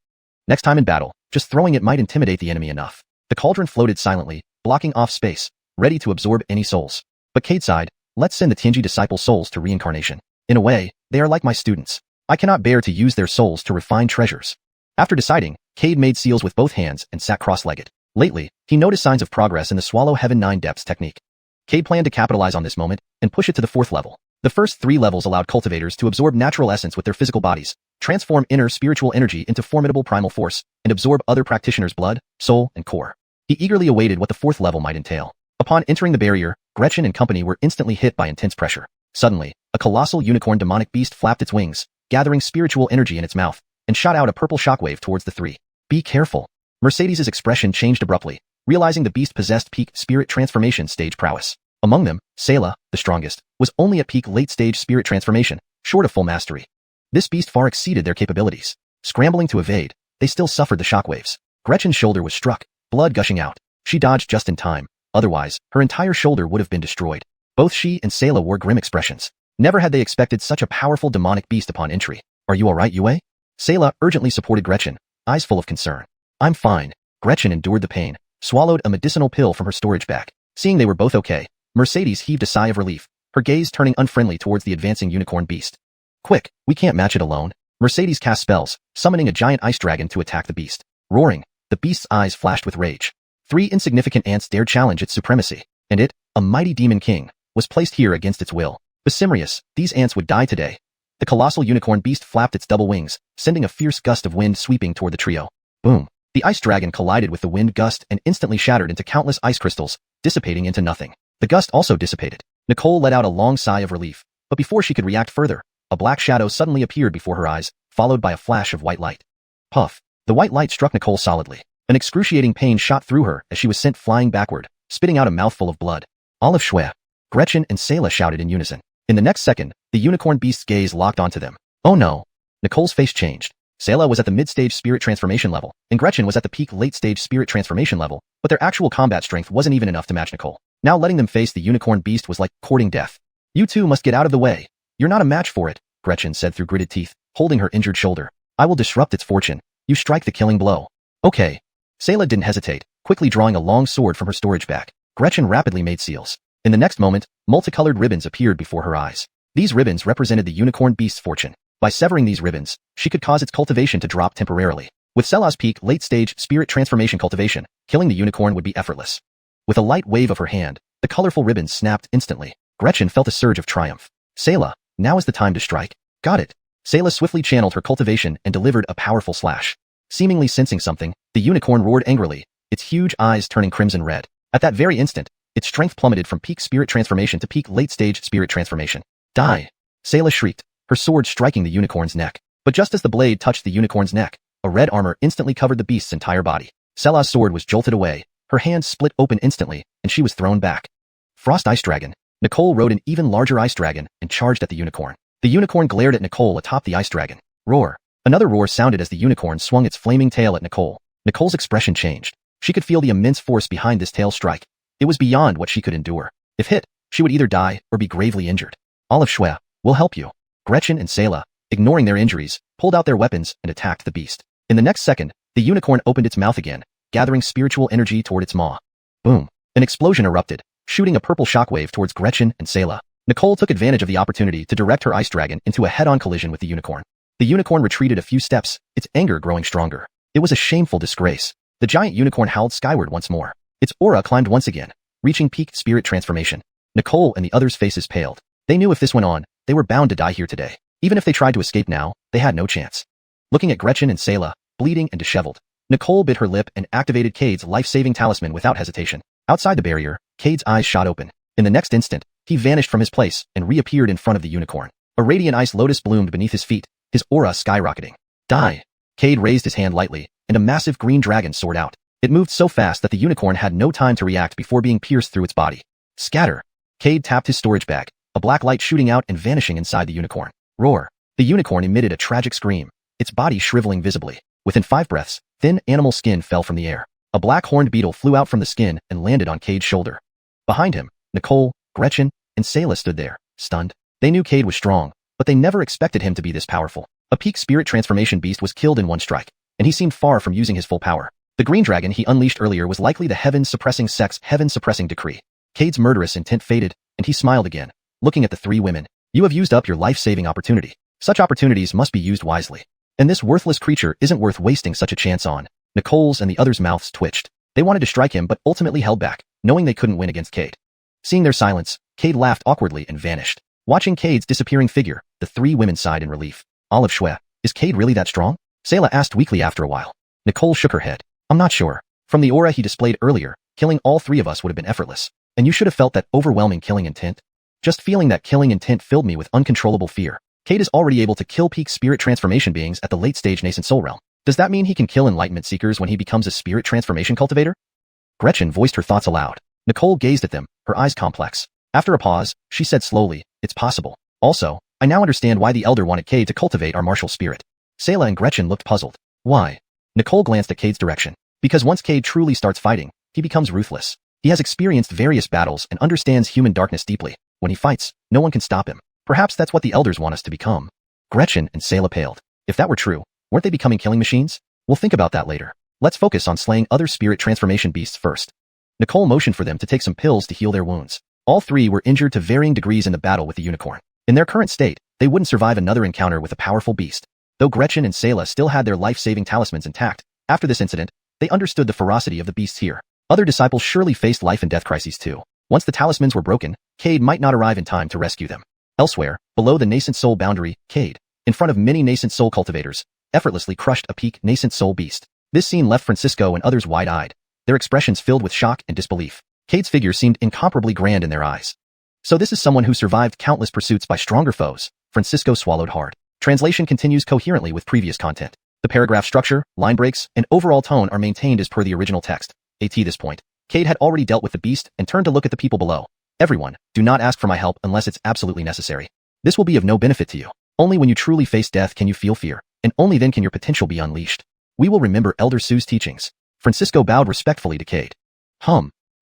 Next time in battle, just throwing it might intimidate the enemy enough. The cauldron floated silently, blocking off space, ready to absorb any souls. But Cade sighed, let's send the Tianji disciple souls to reincarnation. In a way, they are like my students. I cannot bear to use their souls to refine treasures. After deciding, Cade made seals with both hands and sat cross-legged. Lately, he noticed signs of progress in the Swallow Heaven 9 Depths technique. Cade planned to capitalize on this moment and push it to the 4th level. The first 3 levels allowed cultivators to absorb natural essence with their physical bodies, transform inner spiritual energy into formidable primal force, and absorb other practitioners' blood, soul, and core. He eagerly awaited what the 4th level might entail. Upon entering the barrier, Gretchen and company were instantly hit by intense pressure. Suddenly, a colossal unicorn demonic beast flapped its wings, gathering spiritual energy in its mouth, and shot out a purple shockwave towards the 3. Be careful. Mercedes's expression changed abruptly, realizing the beast possessed peak spirit transformation stage prowess. Among them, Sayla, the strongest, was only at peak late-stage spirit transformation, short of full mastery. This beast far exceeded their capabilities. Scrambling to evade, they still suffered the shockwaves. Gretchen's shoulder was struck, blood gushing out. She dodged just in time, otherwise, her entire shoulder would have been destroyed. Both she and Sayla wore grim expressions. Never had they expected such a powerful demonic beast upon entry. Are you alright, Yue? Sayla urgently supported Gretchen, eyes full of concern. I'm fine. Gretchen endured the pain, swallowed a medicinal pill from her storage bag. Seeing they were both okay, Mercedes heaved a sigh of relief, her gaze turning unfriendly towards the advancing unicorn beast. Quick, we can't match it alone. Mercedes cast spells, summoning a giant ice dragon to attack the beast. Roaring, the beast's eyes flashed with rage. 3 insignificant ants dared challenge its supremacy, and it, a mighty demon king, was placed here against its will. Besimrius, these ants would die today. The colossal unicorn beast flapped its double wings, sending a fierce gust of wind sweeping toward the trio. Boom. The ice dragon collided with the wind gust and instantly shattered into countless ice crystals, dissipating into nothing. The gust also dissipated. Nicole let out a long sigh of relief, but before she could react further, a black shadow suddenly appeared before her eyes, followed by a flash of white light. Puff. The white light struck Nicole solidly. An excruciating pain shot through her as she was sent flying backward, spitting out a mouthful of blood. Olive Xue. Gretchen and Sayla shouted in unison. In the next second, the unicorn beast's gaze locked onto them. Oh no. Nicole's face changed. Sayla was at the mid-stage spirit transformation level, and Gretchen was at the peak late-stage spirit transformation level, but their actual combat strength wasn't even enough to match Nicole. Now letting them face the unicorn beast was like courting death. You two must get out of the way. You're not a match for it, Gretchen said through gritted teeth, holding her injured shoulder. I will disrupt its fortune. You strike the killing blow. Okay. Sayla didn't hesitate, quickly drawing a long sword from her storage bag. Gretchen rapidly made seals. In the next moment, multicolored ribbons appeared before her eyes. These ribbons represented the unicorn beast's fortune. By severing these ribbons, she could cause its cultivation to drop temporarily. With Sayla's peak late-stage spirit transformation cultivation, killing the unicorn would be effortless. With a light wave of her hand, the colorful ribbons snapped instantly. Gretchen felt a surge of triumph. Sayla, now is the time to strike. Got it. Sayla swiftly channeled her cultivation and delivered a powerful slash. Seemingly sensing something, the unicorn roared angrily, its huge eyes turning crimson red. At that very instant, its strength plummeted from peak spirit transformation to peak late-stage spirit transformation. Die! Sayla shrieked, her sword striking the unicorn's neck. But just as the blade touched the unicorn's neck, a red armor instantly covered the beast's entire body. Sayla's sword was jolted away, her hands split open instantly, and she was thrown back. Frost Ice Dragon. Nicole rode an even larger ice dragon and charged at the unicorn. The unicorn glared at Nicole atop the ice dragon. Roar. Another roar sounded as the unicorn swung its flaming tail at Nicole. Nicole's expression changed. She could feel the immense force behind this tail strike. It was beyond what she could endure. If hit, she would either die or be gravely injured. Olive Xue, we'll help you. Gretchen and Sayla, ignoring their injuries, pulled out their weapons and attacked the beast. In the next second, the unicorn opened its mouth again, gathering spiritual energy toward its maw. Boom. An explosion erupted, shooting a purple shockwave towards Gretchen and Sayla. Nicole took advantage of the opportunity to direct her ice dragon into a head-on collision with the unicorn. The unicorn retreated a few steps, its anger growing stronger. It was a shameful disgrace. The giant unicorn howled skyward once more. Its aura climbed once again, reaching peak spirit transformation. Nicole and the others' faces paled. They knew if this went on, they were bound to die here today. Even if they tried to escape now, they had no chance. Looking at Gretchen and Sayla, bleeding and disheveled, Nicole bit her lip and activated Cade's life-saving talisman without hesitation. Outside the barrier, Cade's eyes shot open. In the next instant, he vanished from his place and reappeared in front of the unicorn. A radiant ice lotus bloomed beneath his feet, his aura skyrocketing. Die! Cade raised his hand lightly, and a massive green dragon soared out. It moved so fast that the unicorn had no time to react before being pierced through its body. Scatter! Cade tapped his storage bag, a black light shooting out and vanishing inside the unicorn. Roar! The unicorn emitted a tragic scream, its body shriveling visibly. Within 5 breaths, thin animal skin fell from the air. A black horned beetle flew out from the skin and landed on Cade's shoulder. Behind him, Nicole, Gretchen, and Sayla stood there, stunned. They knew Cade was strong, but they never expected him to be this powerful. A peak spirit transformation beast was killed in one strike, and he seemed far from using his full power. The green dragon he unleashed earlier was likely the heaven-suppressing sect's heaven-suppressing decree. Cade's murderous intent faded, and he smiled again, looking at the three women. You have used up your life-saving opportunity. Such opportunities must be used wisely. And this worthless creature isn't worth wasting such a chance on. Nicole's and the others' mouths twitched. They wanted to strike him but ultimately held back, knowing they couldn't win against Cade. Seeing their silence, Cade laughed awkwardly and vanished. Watching Cade's disappearing figure, the three women sighed in relief. Olive Xue, is Cade really that strong? Sayla asked weakly after a while. Nicole shook her head. I'm not sure. From the aura he displayed earlier, killing all three of us would have been effortless. And you should have felt that overwhelming killing intent. Just feeling that killing intent filled me with uncontrollable fear. Cade is already able to kill peak spirit transformation beings at the late-stage nascent soul realm. Does that mean he can kill enlightenment seekers when he becomes a spirit transformation cultivator? Gretchen voiced her thoughts aloud. Nicole gazed at them, her eyes complex. After a pause, she said slowly, it's possible. Also, I now understand why the Elder wanted Cade to cultivate our martial spirit. Sayla and Gretchen looked puzzled. Why? Nicole glanced at Cade's direction. Because once Cade truly starts fighting, he becomes ruthless. He has experienced various battles and understands human darkness deeply. When he fights, no one can stop him. Perhaps that's what the Elders want us to become. Gretchen and Sayla paled. If that were true, weren't they becoming killing machines? We'll think about that later. Let's focus on slaying other spirit transformation beasts first. Nicole motioned for them to take some pills to heal their wounds. All three were injured to varying degrees in the battle with the unicorn. In their current state, they wouldn't survive another encounter with a powerful beast. Though Gretchen and Sayla still had their life-saving talismans intact, after this incident, they understood the ferocity of the beasts here. Other disciples surely faced life and death crises too. Once the talismans were broken, Cade might not arrive in time to rescue them. Elsewhere, below the nascent soul boundary, Cade, in front of many nascent soul cultivators, effortlessly crushed a peak nascent soul beast. This scene left Francisco and others wide-eyed, their expressions filled with shock and disbelief. Cade's figure seemed incomparably grand in their eyes. So this is someone who survived countless pursuits by stronger foes. Francisco swallowed hard. Translation continues coherently with previous content. The paragraph structure, line breaks, and overall tone are maintained as per the original text. At this point, Cade had already dealt with the beast and turned to look at the people below. Everyone, do not ask for my help unless it's absolutely necessary. This will be of no benefit to you. Only when you truly face death can you feel fear, and only then can your potential be unleashed. We will remember Elder Su's teachings. Francisco bowed respectfully to Cade.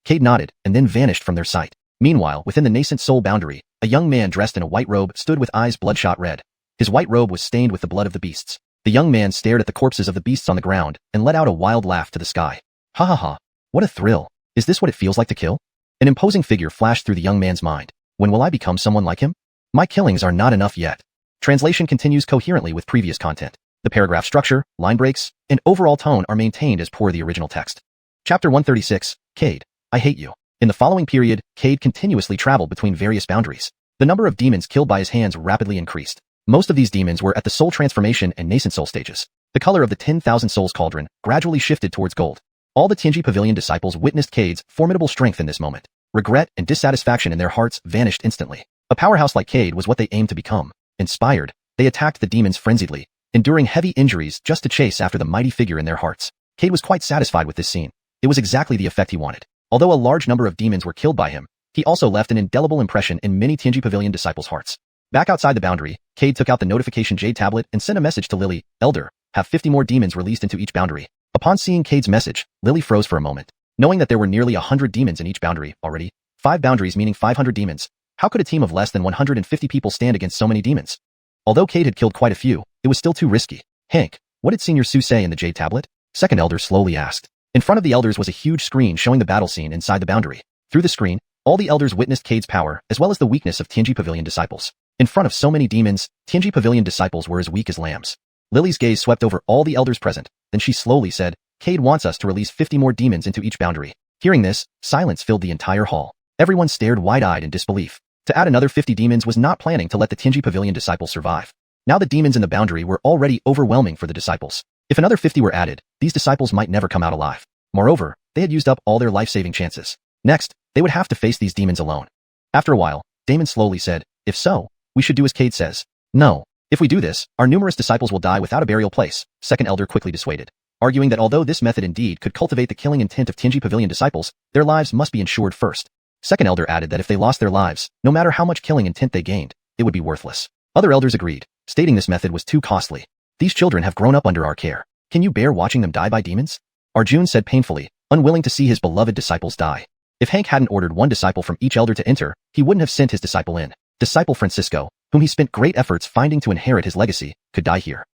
Cade nodded and then vanished from their sight. Meanwhile, within the nascent soul boundary, a young man dressed in a white robe stood with eyes bloodshot red. His white robe was stained with the blood of the beasts. The young man stared at the corpses of the beasts on the ground and let out a wild laugh to the sky. Ha ha ha. What a thrill. Is this what it feels like to kill? An imposing figure flashed through the young man's mind. When will I become someone like him? My killings are not enough yet. Translation continues coherently with previous content. The paragraph structure, line breaks, and overall tone are maintained as per the original text. Chapter 136, Cade, I hate you. In the following period, Cade continuously traveled between various boundaries. The number of demons killed by his hands rapidly increased. Most of these demons were at the soul transformation and nascent soul stages. The color of the 10,000 souls cauldron gradually shifted towards gold. All the Tianji Pavilion disciples witnessed Cade's formidable strength in this moment. Regret and dissatisfaction in their hearts vanished instantly. A powerhouse like Cade was what they aimed to become. Inspired, they attacked the demons frenziedly, enduring heavy injuries just to chase after the mighty figure in their hearts. Cade was quite satisfied with this scene. It was exactly the effect he wanted. Although a large number of demons were killed by him, he also left an indelible impression in many Tianji Pavilion disciples' hearts. Back outside the boundary, Cade took out the notification jade tablet and sent a message to Lily, Elder, have 50 more demons released into each boundary. Upon seeing Cade's message, Lily froze for a moment. Knowing that there were nearly 100 demons in each boundary already, 5 boundaries meaning 500 demons, how could a team of less than 150 people stand against so many demons? Although Cade had killed quite a few, it was still too risky. Hank, what did Senior Sue say in the jade tablet? Second Elder slowly asked. In front of the elders was a huge screen showing the battle scene inside the boundary. Through the screen, all the elders witnessed Cade's power as well as the weakness of Tianji Pavilion disciples. In front of so many demons, Tianji Pavilion disciples were as weak as lambs. Lily's gaze swept over all the elders present, then she slowly said, Cade wants us to release 50 more demons into each boundary. Hearing this, silence filled the entire hall. Everyone stared wide-eyed in disbelief. To add another 50 demons was not planning to let the Tianji Pavilion disciples survive. Now the demons in the boundary were already overwhelming for the disciples. If another 50 were added, these disciples might never come out alive. Moreover, they had used up all their life-saving chances. Next, they would have to face these demons alone. After a while, Damon slowly said, if so, we should do as Cade says. No. If we do this, our numerous disciples will die without a burial place, Second Elder quickly dissuaded, arguing that although this method indeed could cultivate the killing intent of Tianji Pavilion disciples, their lives must be ensured first. Second Elder added that if they lost their lives, no matter how much killing intent they gained, it would be worthless. Other elders agreed, stating this method was too costly. These children have grown up under our care. Can you bear watching them die by demons? Arjun said painfully, unwilling to see his beloved disciples die. If Hank hadn't ordered one disciple from each elder to enter, he wouldn't have sent his disciple in. Disciple Francisco, whom he spent great efforts finding to inherit his legacy, could die here.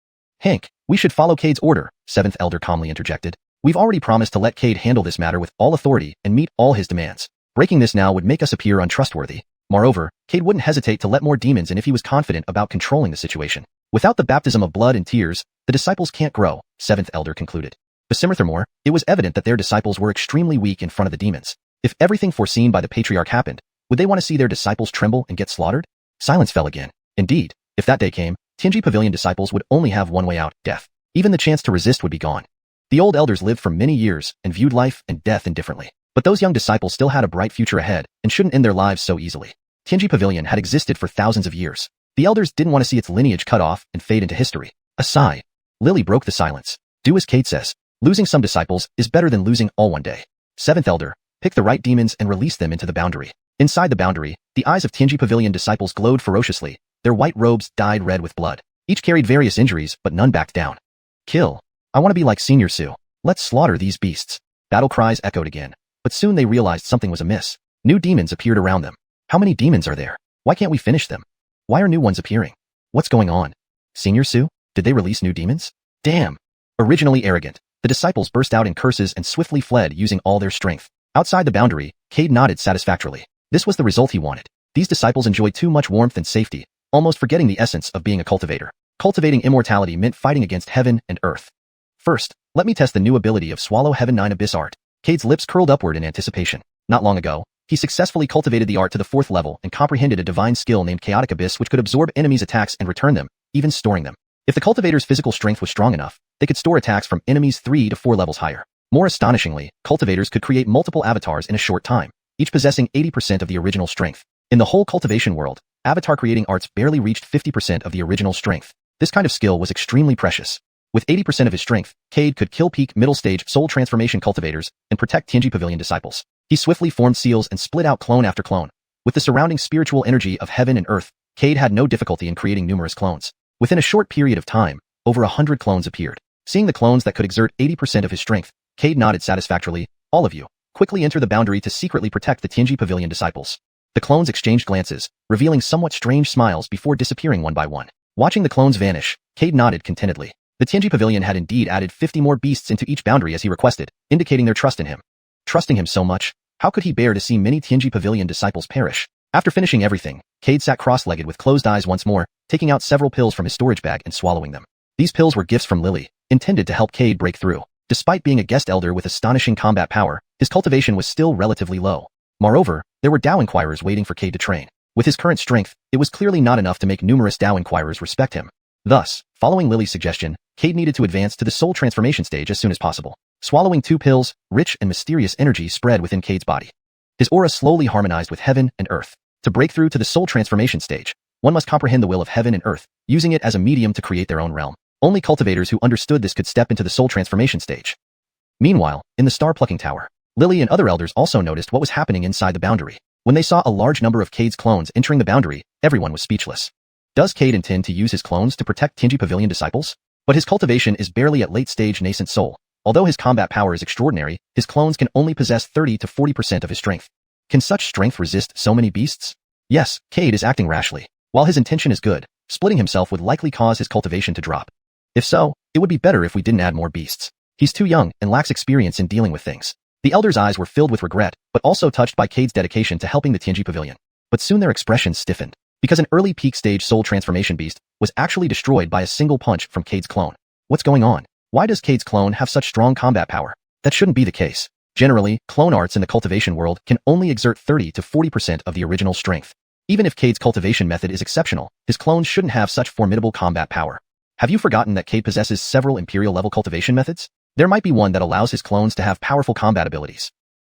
Hank, we should follow Cade's order, Seventh Elder calmly interjected. We've already promised to let Cade handle this matter with all authority and meet all his demands. Breaking this now would make us appear untrustworthy. Moreover, Cade wouldn't hesitate to let more demons in if he was confident about controlling the situation. Without the baptism of blood and tears, the disciples can't grow, 7th Elder concluded. Furthermore, it was evident that their disciples were extremely weak in front of the demons. If everything foreseen by the patriarch happened, would they want to see their disciples tremble and get slaughtered? Silence fell again. Indeed, if that day came, Tianji Pavilion disciples would only have one way out, death. Even the chance to resist would be gone. The old elders lived for many years and viewed life and death indifferently. But those young disciples still had a bright future ahead and shouldn't end their lives so easily. Tianji Pavilion had existed for thousands of years. The elders didn't want to see its lineage cut off and fade into history. A sigh. Lily broke the silence. Do as Cade says. Losing some disciples is better than losing all one day. 7th Elder, pick the right demons and release them into the boundary. Inside the boundary, the eyes of Tianji Pavilion disciples glowed ferociously. Their white robes dyed red with blood. Each carried various injuries, but none backed down. Kill. I want to be like Senior Su. Let's slaughter these beasts. Battle cries echoed again. But soon they realized something was amiss. New demons appeared around them. How many demons are there? Why can't we finish them? Why are new ones appearing? What's going on? Senior Su? Did they release new demons? Damn. Originally arrogant, the disciples burst out in curses and swiftly fled using all their strength. Outside the boundary, Cade nodded satisfactorily. This was the result he wanted. These disciples enjoyed too much warmth and safety, almost forgetting the essence of being a cultivator. Cultivating immortality meant fighting against heaven and earth. First, let me test the new ability of Swallow Heaven 9 Abyss art. Cade's lips curled upward in anticipation. Not long ago, he successfully cultivated the art to the 4th level and comprehended a divine skill named Chaotic Abyss which could absorb enemies' attacks and return them, even storing them. If the cultivator's physical strength was strong enough, they could store attacks from enemies 3 to 4 levels higher. More astonishingly, cultivators could create multiple avatars in a short time, each possessing 80% of the original strength. In the whole cultivation world, avatar creating arts barely reached 50% of the original strength. This kind of skill was extremely precious. With 80% of his strength, Cade could kill peak middle stage soul transformation cultivators and protect Tianji Pavilion disciples. He swiftly formed seals and split out clone after clone. With the surrounding spiritual energy of heaven and earth, Cade had no difficulty in creating numerous clones. Within a short period of time, over 100 clones appeared. Seeing the clones that could exert 80% of his strength, Cade nodded satisfactorily. All of you, quickly enter the boundary to secretly protect the Tianji Pavilion disciples. The clones exchanged glances, revealing somewhat strange smiles before disappearing one by one. Watching the clones vanish, Cade nodded contentedly. The Tianji Pavilion had indeed added 50 more beasts into each boundary as he requested, indicating their trust in him. Trusting him so much, how could he bear to see many Tianji Pavilion disciples perish? After finishing everything, Cade sat cross-legged with closed eyes once more, taking out several pills from his storage bag and swallowing them. These pills were gifts from Lily, intended to help Cade break through. Despite being a guest elder with astonishing combat power, his cultivation was still relatively low. Moreover, there were Dao Inquirers waiting for Cade to train. With his current strength, it was clearly not enough to make numerous Dao Inquirers respect him. Thus, following Lily's suggestion, Cade needed to advance to the soul transformation stage as soon as possible. Swallowing 2 pills, rich and mysterious energy spread within Cade's body. His aura slowly harmonized with heaven and earth. To break through to the soul transformation stage, one must comprehend the will of heaven and earth, using it as a medium to create their own realm. Only cultivators who understood this could step into the soul transformation stage. Meanwhile, in the star-plucking tower, Lily and other elders also noticed what was happening inside the boundary. When they saw a large number of Cade's clones entering the boundary, everyone was speechless. Does Cade intend to use his clones to protect Tianji Pavilion disciples? But his cultivation is barely at late-stage nascent soul. Although his combat power is extraordinary, his clones can only possess 30 to 40% of his strength. Can such strength resist so many beasts? Yes, Cade is acting rashly. While his intention is good, splitting himself would likely cause his cultivation to drop. If so, it would be better if we didn't add more beasts. He's too young and lacks experience in dealing with things. The elders' eyes were filled with regret, but also touched by Cade's dedication to helping the Tianji Pavilion. But soon their expressions stiffened, because an early peak stage soul transformation beast was actually destroyed by a single punch from Cade's clone. What's going on? Why does Cade's clone have such strong combat power? That shouldn't be the case. Generally, clone arts in the cultivation world can only exert 30 to 40% of the original strength. Even if Cade's cultivation method is exceptional, his clones shouldn't have such formidable combat power. Have you forgotten that Cade possesses several Imperial-level cultivation methods? There might be one that allows his clones to have powerful combat abilities.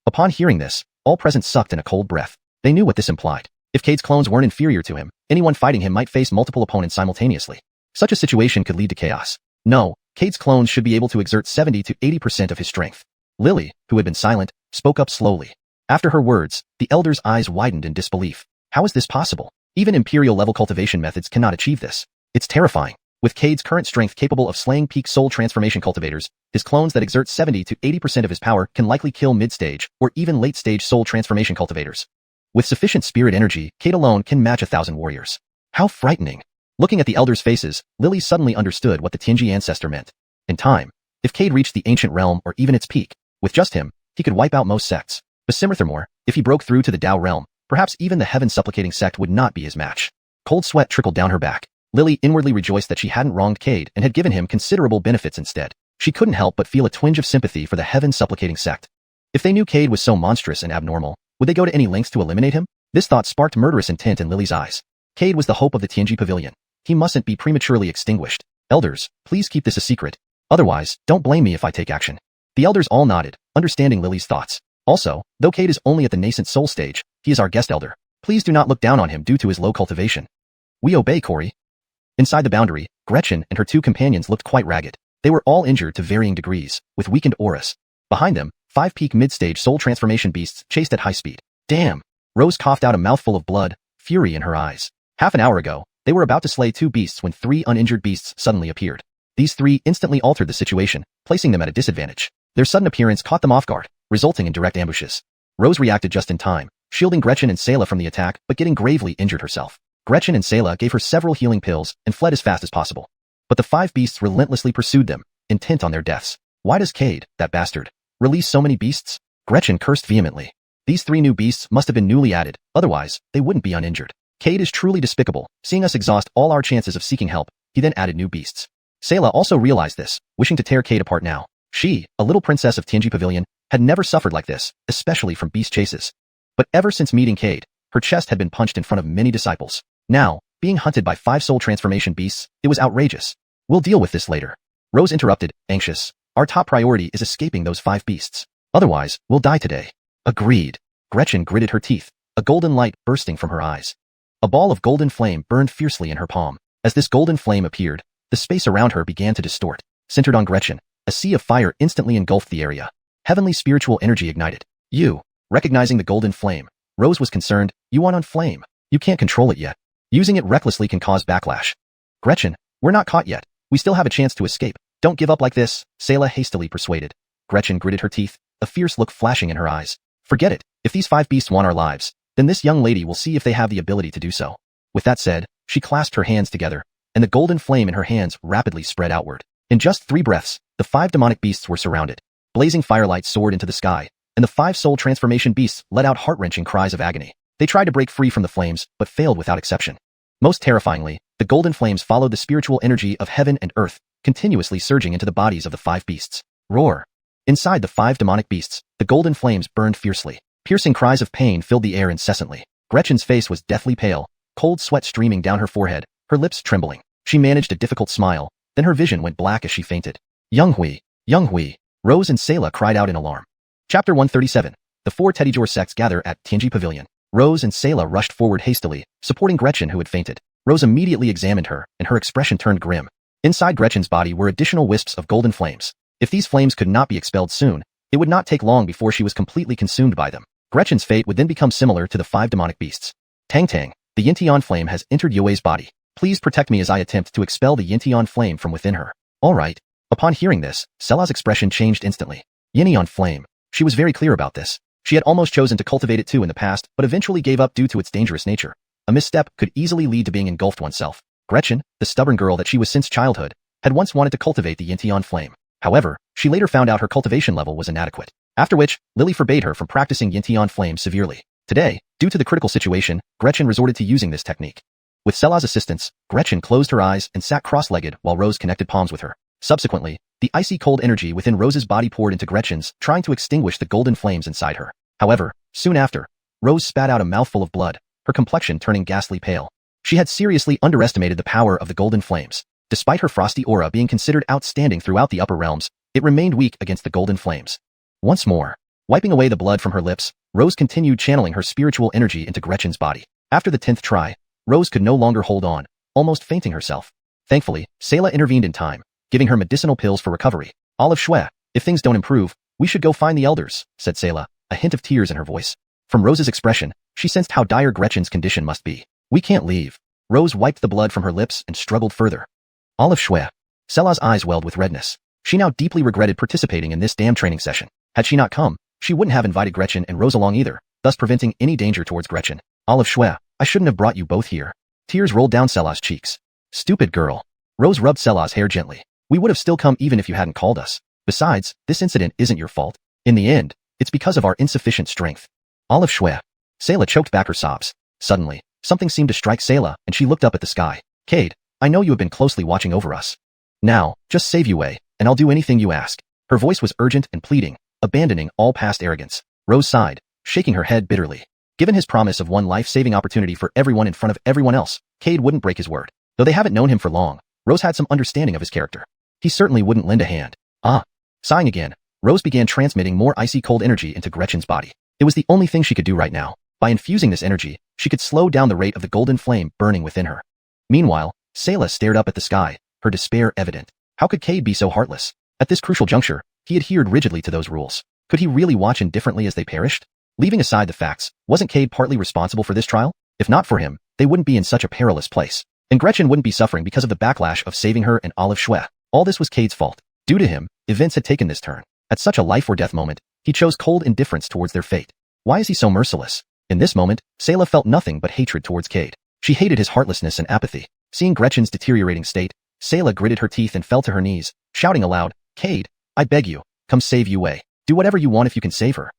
Upon hearing this, all present sucked in a cold breath. They knew what this implied. If Cade's clones weren't inferior to him, anyone fighting him might face multiple opponents simultaneously. Such a situation could lead to chaos. No, Cade's clones should be able to exert 70 to 80% of his strength. Lily, who had been silent, spoke up slowly. After her words, the elders' eyes widened in disbelief. How is this possible? Even Imperial-level cultivation methods cannot achieve this. It's terrifying. With Cade's current strength capable of slaying peak soul transformation cultivators, his clones that exert 70 to 80% of his power can likely kill mid-stage or even late-stage soul transformation cultivators. With sufficient spirit energy, Cade alone can match 1,000 warriors. How frightening. Looking at the elders' faces, Lily suddenly understood what the Tianji ancestor meant. In time, if Cade reached the ancient realm or even its peak, with just him, he could wipe out most sects. Furthermore, If he broke through to the Tao realm, perhaps even the heaven-supplicating sect would not be his match. Cold sweat trickled down her back. Lily inwardly rejoiced that she hadn't wronged Cade and had given him considerable benefits instead. She couldn't help but feel a twinge of sympathy for the heaven-supplicating sect. If they knew Cade was so monstrous and abnormal, would they go to any lengths to eliminate him? This thought sparked murderous intent in Lily's eyes. Cade was the hope of the Tianji Pavilion. He mustn't be prematurely extinguished. Elders, please keep this a secret. Otherwise, don't blame me if I take action. The elders all nodded, understanding Lily's thoughts. Also, though Cade is only at the nascent soul stage, he is our guest elder. Please do not look down on him due to his low cultivation. We obey, Corey. Inside the boundary, Gretchen and her two companions looked quite ragged. They were all injured to varying degrees, with weakened auras. Behind them, 5 peak mid-stage soul transformation beasts chased at high speed. Damn! Rose coughed out a mouthful of blood, fury in her eyes. Half an hour ago, they were about to slay 2 beasts when 3 uninjured beasts suddenly appeared. These 3 instantly altered the situation, placing them at a disadvantage. Their sudden appearance caught them off guard, resulting in direct ambushes. Rose reacted just in time, shielding Gretchen and Sayla from the attack but getting gravely injured herself. Gretchen and Sayla gave her several healing pills and fled as fast as possible. But the 5 beasts relentlessly pursued them, intent on their deaths. Why does Cade, that bastard, release so many beasts? Gretchen cursed vehemently. These 3 new beasts must have been newly added, otherwise, they wouldn't be uninjured. Cade is truly despicable. Seeing us exhaust all our chances of seeking help, he then added new beasts. Sayla also realized this, wishing to tear Cade apart now. She, a little princess of Tianji Pavilion, had never suffered like this, especially from beast chases. But ever since meeting Cade, her chest had been punched in front of many disciples. Now, being hunted by 5 soul transformation beasts, it was outrageous. We'll deal with this later. Rose interrupted, anxious. Our top priority is escaping those 5 beasts. Otherwise, we'll die today. Agreed. Gretchen gritted her teeth, a golden light bursting from her eyes. A ball of golden flame burned fiercely in her palm. As this golden flame appeared, the space around her began to distort. Centered on Gretchen, a sea of fire instantly engulfed the area. Heavenly spiritual energy ignited. Recognizing the golden flame, Rose was concerned. Xuanhuan flame. You can't control it yet. Using it recklessly can cause backlash. Gretchen, we're not caught yet. We still have a chance to escape. Don't give up like this, Sayla hastily persuaded. Gretchen gritted her teeth, a fierce look flashing in her eyes. Forget it. If these 5 beasts want our lives, then this young lady will see if they have the ability to do so. With that said, she clasped her hands together, and the golden flame in her hands rapidly spread outward. In just 3 breaths, the 5 demonic beasts were surrounded. Blazing firelight soared into the sky, and the 5 soul transformation beasts let out heart-wrenching cries of agony. They tried to break free from the flames, but failed without exception. Most terrifyingly, the golden flames followed the spiritual energy of heaven and earth, continuously surging into the bodies of the 5 beasts. Roar! Inside the 5 demonic beasts, the golden flames burned fiercely. Piercing cries of pain filled the air incessantly. Gretchen's face was deathly pale, cold sweat streaming down her forehead, her lips trembling. She managed a difficult smile, then her vision went black as she fainted. Young-hui! Rose and Sayla cried out in alarm. Chapter 137. The 4 Teddyjor sects gather at Tianji Pavilion. Rose and Sayla rushed forward hastily, supporting Gretchen who had fainted. Rose immediately examined her, and her expression turned grim. Inside Gretchen's body were additional wisps of golden flames. If these flames could not be expelled soon, it would not take long before she was completely consumed by them. Gretchen's fate would then become similar to the 5 demonic beasts. Tang, the Yintian flame has entered Yue's body. Please protect me as I attempt to expel the Yintian flame from within her. All right. Upon hearing this, Sela's expression changed instantly. Yintian flame. She was very clear about this. She had almost chosen to cultivate it too in the past, but eventually gave up due to its dangerous nature. A misstep could easily lead to being engulfed oneself. Gretchen, the stubborn girl that she was since childhood, had once wanted to cultivate the Yintian flame. However, she later found out her cultivation level was inadequate. After which, Lily forbade her from practicing Yintian flame severely. Today, due to the critical situation, Gretchen resorted to using this technique. With Sela's assistance, Gretchen closed her eyes and sat cross-legged while Rose connected palms with her. Subsequently, the icy cold energy within Rose's body poured into Gretchen's, trying to extinguish the golden flames inside her. However, soon after, Rose spat out a mouthful of blood, her complexion turning ghastly pale. She had seriously underestimated the power of the golden flames. Despite her frosty aura being considered outstanding throughout the upper realms, it remained weak against the golden flames. Once more, wiping away the blood from her lips, Rose continued channeling her spiritual energy into Gretchen's body. After the 10th try, Rose could no longer hold on, almost fainting herself. Thankfully, Sayla intervened in time, giving her medicinal pills for recovery. Olive Shue, if things don't improve, we should go find the elders, said Sayla, a hint of tears in her voice. From Rose's expression, she sensed how dire Gretchen's condition must be. We can't leave. Rose wiped the blood from her lips and struggled further. Olive Shue. Sela's eyes welled with redness. She now deeply regretted participating in this damn training session. Had she not come, she wouldn't have invited Gretchen and Rose along either, thus preventing any danger towards Gretchen. Olive Shue, I shouldn't have brought you both here. Tears rolled down Sela's cheeks. Stupid girl. Rose rubbed Sela's hair gently. We would have still come even if you hadn't called us. Besides, this incident isn't your fault. In the end, it's because of our insufficient strength. Olive Shue. Sayla choked back her sobs. Suddenly, something seemed to strike Sayla, and she looked up at the sky. Cade, I know you have been closely watching over us. Now, just save Yue, and I'll do anything you ask. Her voice was urgent and pleading, abandoning all past arrogance. Rose sighed, shaking her head bitterly. Given his promise of one life-saving opportunity for everyone in front of everyone else, Cade wouldn't break his word. Though they haven't known him for long, Rose had some understanding of his character. He certainly wouldn't lend a hand. Sighing again, Rose began transmitting more icy cold energy into Gretchen's body. It was the only thing she could do right now. By infusing this energy, she could slow down the rate of the golden flame burning within her. Meanwhile, Sayla stared up at the sky, her despair evident. How could Cade be so heartless? At this crucial juncture, he adhered rigidly to those rules. Could he really watch indifferently as they perished? Leaving aside the facts, wasn't Cade partly responsible for this trial? If not for him, they wouldn't be in such a perilous place. And Gretchen wouldn't be suffering because of the backlash of saving her and Olive Shue. All this was Cade's fault. Due to him, events had taken this turn. At such a life-or-death moment, he chose cold indifference towards their fate. Why is he so merciless? In this moment, Sayla felt nothing but hatred towards Cade. She hated his heartlessness and apathy. Seeing Gretchen's deteriorating state, Sayla gritted her teeth and fell to her knees, shouting aloud, Cade, I beg you, come save Yue. Do whatever you want if you can save her.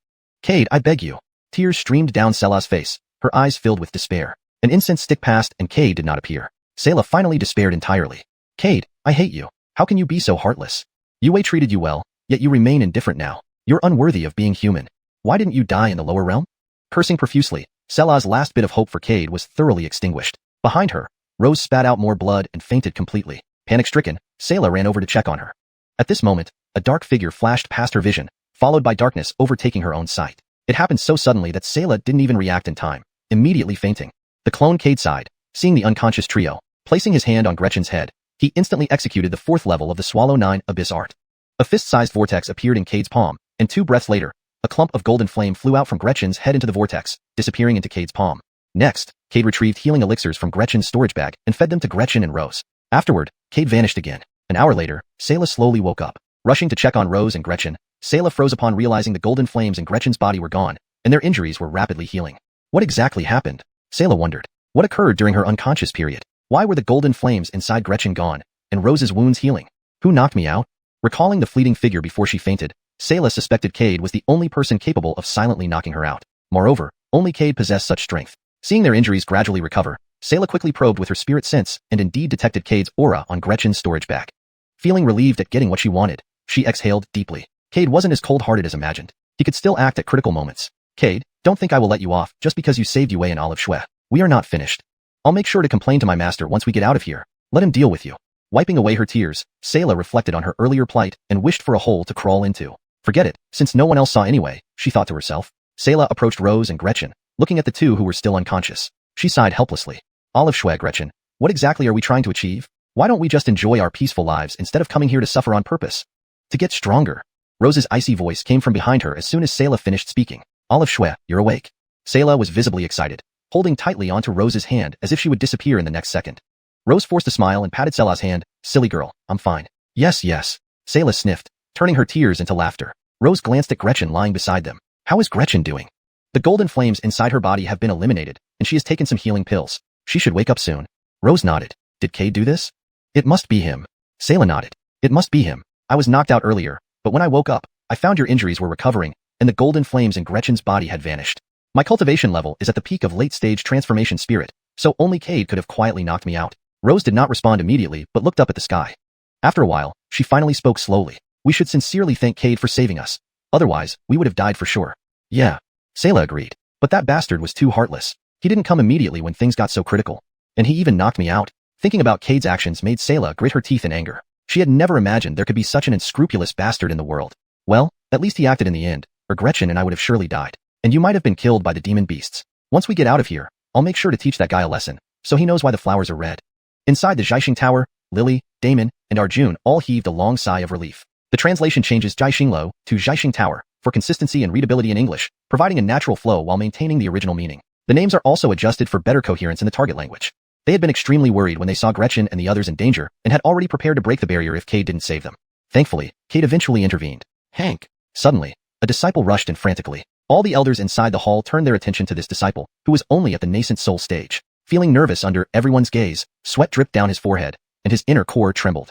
Cade, I beg you. Tears streamed down Sayla's face, her eyes filled with despair. An instant stick passed and Cade did not appear. Sayla finally despaired entirely. Cade, I hate you. How can you be so heartless? Yue treated you well, yet you remain indifferent now. You're unworthy of being human. Why didn't you die in the lower realm? Cursing profusely, Sayla's last bit of hope for Cade was thoroughly extinguished. Behind her, Rose spat out more blood and fainted completely. Panic-stricken, Sayla ran over to check on her. At this moment, a dark figure flashed past her vision, followed by darkness overtaking her own sight. It happened so suddenly that Sayla didn't even react in time, immediately fainting. The clone Cade sighed, seeing the unconscious trio. Placing his hand on Gretchen's head, he instantly executed the 4th level of the Xuanhuan abyss art. A fist-sized vortex appeared in Cade's palm, and 2 breaths later, a clump of golden flame flew out from Gretchen's head into the vortex, disappearing into Cade's palm. Next, Cade retrieved healing elixirs from Gretchen's storage bag and fed them to Gretchen and Rose. Afterward, Cade vanished again. An hour later, Sayla slowly woke up. Rushing to check on Rose and Gretchen, Sayla froze upon realizing the golden flames in Gretchen's body were gone, and their injuries were rapidly healing. What exactly happened? Sayla wondered. What occurred during her unconscious period? Why were the golden flames inside Gretchen gone, and Rose's wounds healing? Who knocked me out? Recalling the fleeting figure before she fainted, Sayla suspected Cade was the only person capable of silently knocking her out. Moreover, only Cade possessed such strength. Seeing their injuries gradually recover, Sayla quickly probed with her spirit sense and indeed detected Cade's aura on Gretchen's storage bag. Feeling relieved at getting what she wanted, she exhaled deeply. Cade wasn't as cold-hearted as imagined. He could still act at critical moments. Cade, don't think I will let you off just because you saved Yue and Olive Shue. We are not finished. I'll make sure to complain to my master once we get out of here. Let him deal with you. Wiping away her tears, Sayla reflected on her earlier plight and wished for a hole to crawl into. Forget it, since no one else saw anyway, she thought to herself. Sayla approached Rose and Gretchen, looking at the two who were still unconscious. She sighed helplessly. Olive Shue, Gretchen, what exactly are we trying to achieve? Why don't we just enjoy our peaceful lives instead of coming here to suffer on purpose? To get stronger. Rose's icy voice came from behind her as soon as Sayla finished speaking. Olive Shue, you're awake. Sayla was visibly excited, holding tightly onto Rose's hand as if she would disappear in the next second. Rose forced a smile and patted Sayla's hand. Silly girl, I'm fine. Yes, yes. Sayla sniffed, turning her tears into laughter. Rose glanced at Gretchen lying beside them. How is Gretchen doing? The golden flames inside her body have been eliminated, and she has taken some healing pills. She should wake up soon. Rose nodded. Did Cade do this? It must be him. Sayla nodded. It must be him. I was knocked out earlier, but when I woke up, I found your injuries were recovering, and the golden flames in Gretchen's body had vanished. My cultivation level is at the peak of late-stage transformation spirit, so only Cade could have quietly knocked me out. Rose did not respond immediately but looked up at the sky. After a while, she finally spoke slowly. We should sincerely thank Cade for saving us. Otherwise, we would have died for sure. Yeah. Sayla agreed. But that bastard was too heartless. He didn't come immediately when things got so critical. And he even knocked me out. Thinking about Cade's actions made Sayla grit her teeth in anger. She had never imagined there could be such an unscrupulous bastard in the world. Well, at least he acted in the end, or Gretchen and I would have surely died. And you might have been killed by the demon beasts. Once we get out of here, I'll make sure to teach that guy a lesson, so he knows why the flowers are red. Inside the Xiuxian Tower, Lily, Damon, and Arjun all heaved a long sigh of relief. The translation changes Jiaxinglo to Xiuxian Tower for consistency and readability in English, providing a natural flow while maintaining the original meaning. The names are also adjusted for better coherence in the target language. They had been extremely worried when they saw Gretchen and the others in danger and had already prepared to break the barrier if Cade didn't save them. Thankfully, Cade eventually intervened. Hank. Suddenly, a disciple rushed in frantically. All the elders inside the hall turned their attention to this disciple, who was only at the nascent soul stage. Feeling nervous under everyone's gaze, sweat dripped down his forehead, and his inner core trembled.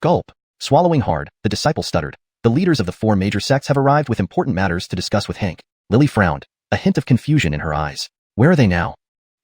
Gulp. Swallowing hard, the disciple stuttered. The leaders of the 4 major sects have arrived with important matters to discuss with Hank. Lily frowned. a hint of confusion in her eyes. Where are they now?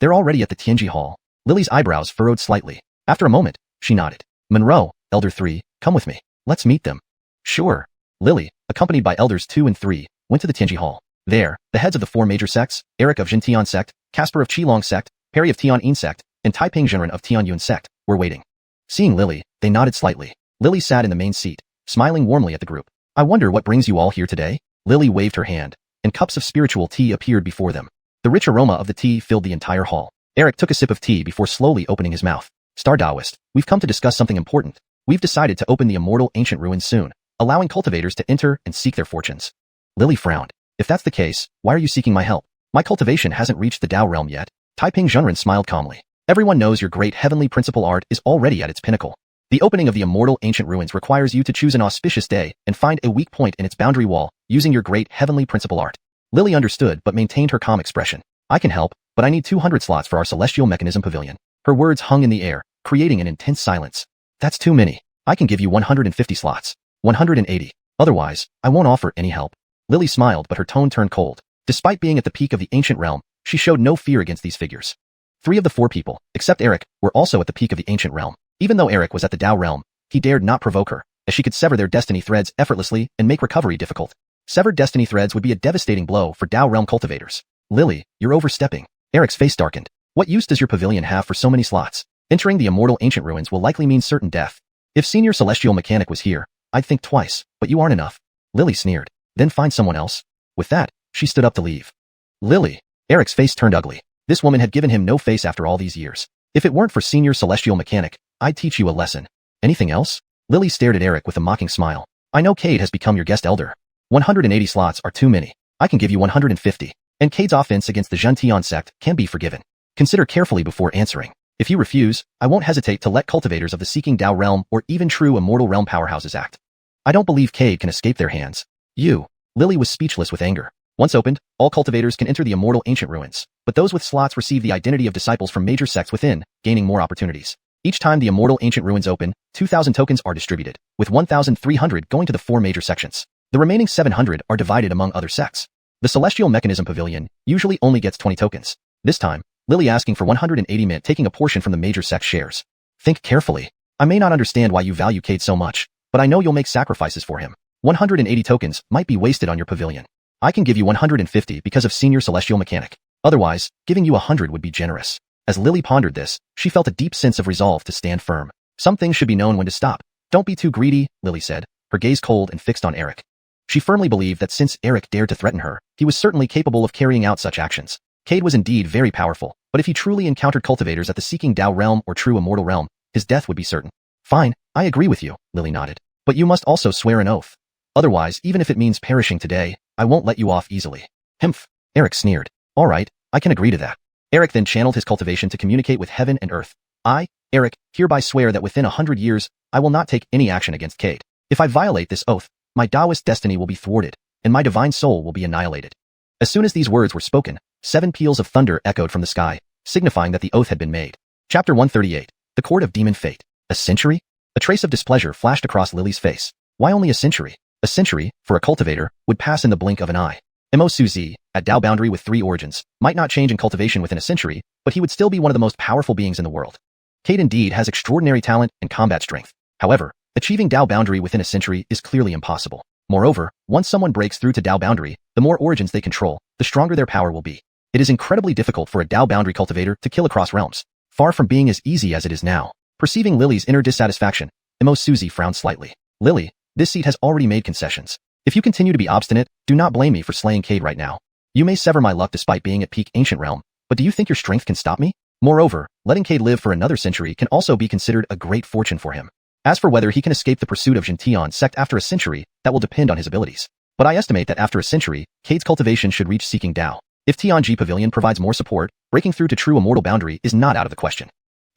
They're already at the Tianji Hall. Lily's eyebrows furrowed slightly. After a moment, she nodded. Monroe, Elder 3, come with me. Let's meet them. Sure. Lily, accompanied by Elders 2 and 3, went to the Tianji Hall. There, the heads of the 4 major sects, Eric of Xintian sect, Casper of Qilong sect, Perry of Tianyin sect, and Taiping Zhenren of Tianyuan sect, were waiting. Seeing Lily, they nodded slightly. Lily sat in the main seat, smiling warmly at the group. I wonder what brings you all here today? Lily waved her hand, and cups of spiritual tea appeared before them. The rich aroma of the tea filled the entire hall. Eric took a sip of tea before slowly opening his mouth. Star Taoist, we've come to discuss something important. We've decided to open the immortal ancient ruins soon, allowing cultivators to enter and seek their fortunes. Lily frowned. If that's the case, why are you seeking my help? My cultivation hasn't reached the Tao realm yet. Taiping Zhenren smiled calmly. Everyone knows your great heavenly principle art is already at its pinnacle. The opening of the immortal ancient ruins requires you to choose an auspicious day and find a weak point in its boundary wall, using your great heavenly principle art. Lily understood but maintained her calm expression. I can help, but I need 200 slots for our celestial mechanism pavilion. Her words hung in the air, creating an intense silence. That's too many. I can give you 150 slots. 180. Otherwise, I won't offer any help. Lily smiled, but her tone turned cold. Despite being at the peak of the ancient realm, she showed no fear against these figures. 3 of the 4 people, except Eric, were also at the peak of the ancient realm. Even though Eric was at the Tao realm, he dared not provoke her, as she could sever their destiny threads effortlessly and make recovery difficult. Severed destiny threads would be a devastating blow for Tao realm cultivators. Lily, you're overstepping. Eric's face darkened. What use does your pavilion have for so many slots? Entering the immortal ancient ruins will likely mean certain death. If Senior Celestial Mechanic was here, I'd think twice, but you aren't enough. Lily sneered. Then find someone else. With that, she stood up to leave. Lily. Eric's face turned ugly. This woman had given him no face after all these years. If it weren't for Senior Celestial Mechanic, I'd teach you a lesson. Anything else? Lily stared at Eric with a mocking smile. I know Cade has become your guest elder. 180 slots are too many. I can give you 150. And Cade's offense against the Xintian sect can be forgiven. Consider carefully before answering. If you refuse, I won't hesitate to let cultivators of the Seeking Tao realm or even true immortal realm powerhouses act. I don't believe Cade can escape their hands. You. Lily was speechless with anger. Once opened, all cultivators can enter the immortal ancient ruins, but those with slots receive the identity of disciples from major sects within, gaining more opportunities. Each time the immortal ancient ruins open, 2,000 tokens are distributed, with 1,300 going to the 4 major sections. The remaining 700 are divided among other sects. The Celestial Mechanism Pavilion usually only gets 20 tokens. This time, Lily asking for 180 mint, taking a portion from the major sect shares. Think carefully. I may not understand why you value Cade so much, but I know you'll make sacrifices for him. 180 tokens might be wasted on your pavilion. I can give you 150 because of Senior Celestial Mechanic. Otherwise, giving you 100 would be generous. As Lily pondered this, she felt a deep sense of resolve to stand firm. Some things should be known when to stop. Don't be too greedy, Lily said, her gaze cold and fixed on Eric. She firmly believed that since Eric dared to threaten her, he was certainly capable of carrying out such actions. Cade was indeed very powerful, but if he truly encountered cultivators at the Seeking Tao realm or true immortal realm, his death would be certain. Fine, I agree with you, Lily nodded. But you must also swear an oath. Otherwise, even if it means perishing today, I won't let you off easily. Humph. Eric sneered. All right, I can agree to that. Eric then channeled his cultivation to communicate with heaven and earth. I, Eric, hereby swear that within 100 years, I will not take any action against Cade. If I violate this oath, my Taoist destiny will be thwarted, and my divine soul will be annihilated. As soon as these words were spoken, 7 peals of thunder echoed from the sky, signifying that the oath had been made. Chapter 138. The Court of Demon Fate. A century? A trace of displeasure flashed across Lily's face. Why only a century? A century, for a cultivator, would pass in the blink of an eye. Mo Suzi, at Tao boundary with 3 origins, might not change in cultivation within a century, but he would still be one of the most powerful beings in the world. Cade indeed has extraordinary talent and combat strength. However, achieving Tao boundary within a century is clearly impossible. Moreover, once someone breaks through to Tao boundary, the more origins they control, the stronger their power will be. It is incredibly difficult for a Tao boundary cultivator to kill across realms, far from being as easy as it is now. Perceiving Lily's inner dissatisfaction, Mo Suzi frowned slightly. Lily, this seat has already made concessions. If you continue to be obstinate, do not blame me for slaying Cade right now. You may sever my luck despite being at peak ancient realm, but do you think your strength can stop me? Moreover, letting Cade live for another century can also be considered a great fortune for him. As for whether he can escape the pursuit of Xintian sect after a century, that will depend on his abilities. But I estimate that after a century, Cade's cultivation should reach Seeking Tao. If Tianji Pavilion provides more support, breaking through to true immortal boundary is not out of the question.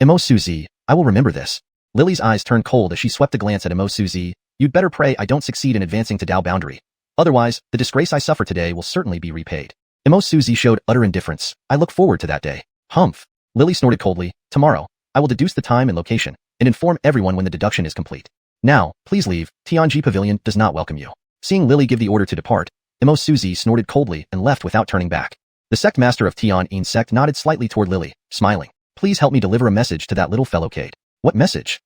Mo Suzi, I will remember this. Lily's eyes turned cold as she swept a glance at Mo Suzi. You'd better pray I don't succeed in advancing to Tao boundary. Otherwise, the disgrace I suffer today will certainly be repaid. Mo Suzi showed utter indifference. I look forward to that day. Humph. Lily snorted coldly. Tomorrow, I will deduce the time and location, and inform everyone when the deduction is complete. Now, please leave. Tianji Pavilion does not welcome you. Seeing Lily give the order to depart, Suzy snorted coldly and left without turning back. The sect master of Xiuxian sect nodded slightly toward Lily, smiling. Please help me deliver a message to that little fellow Cade. What message?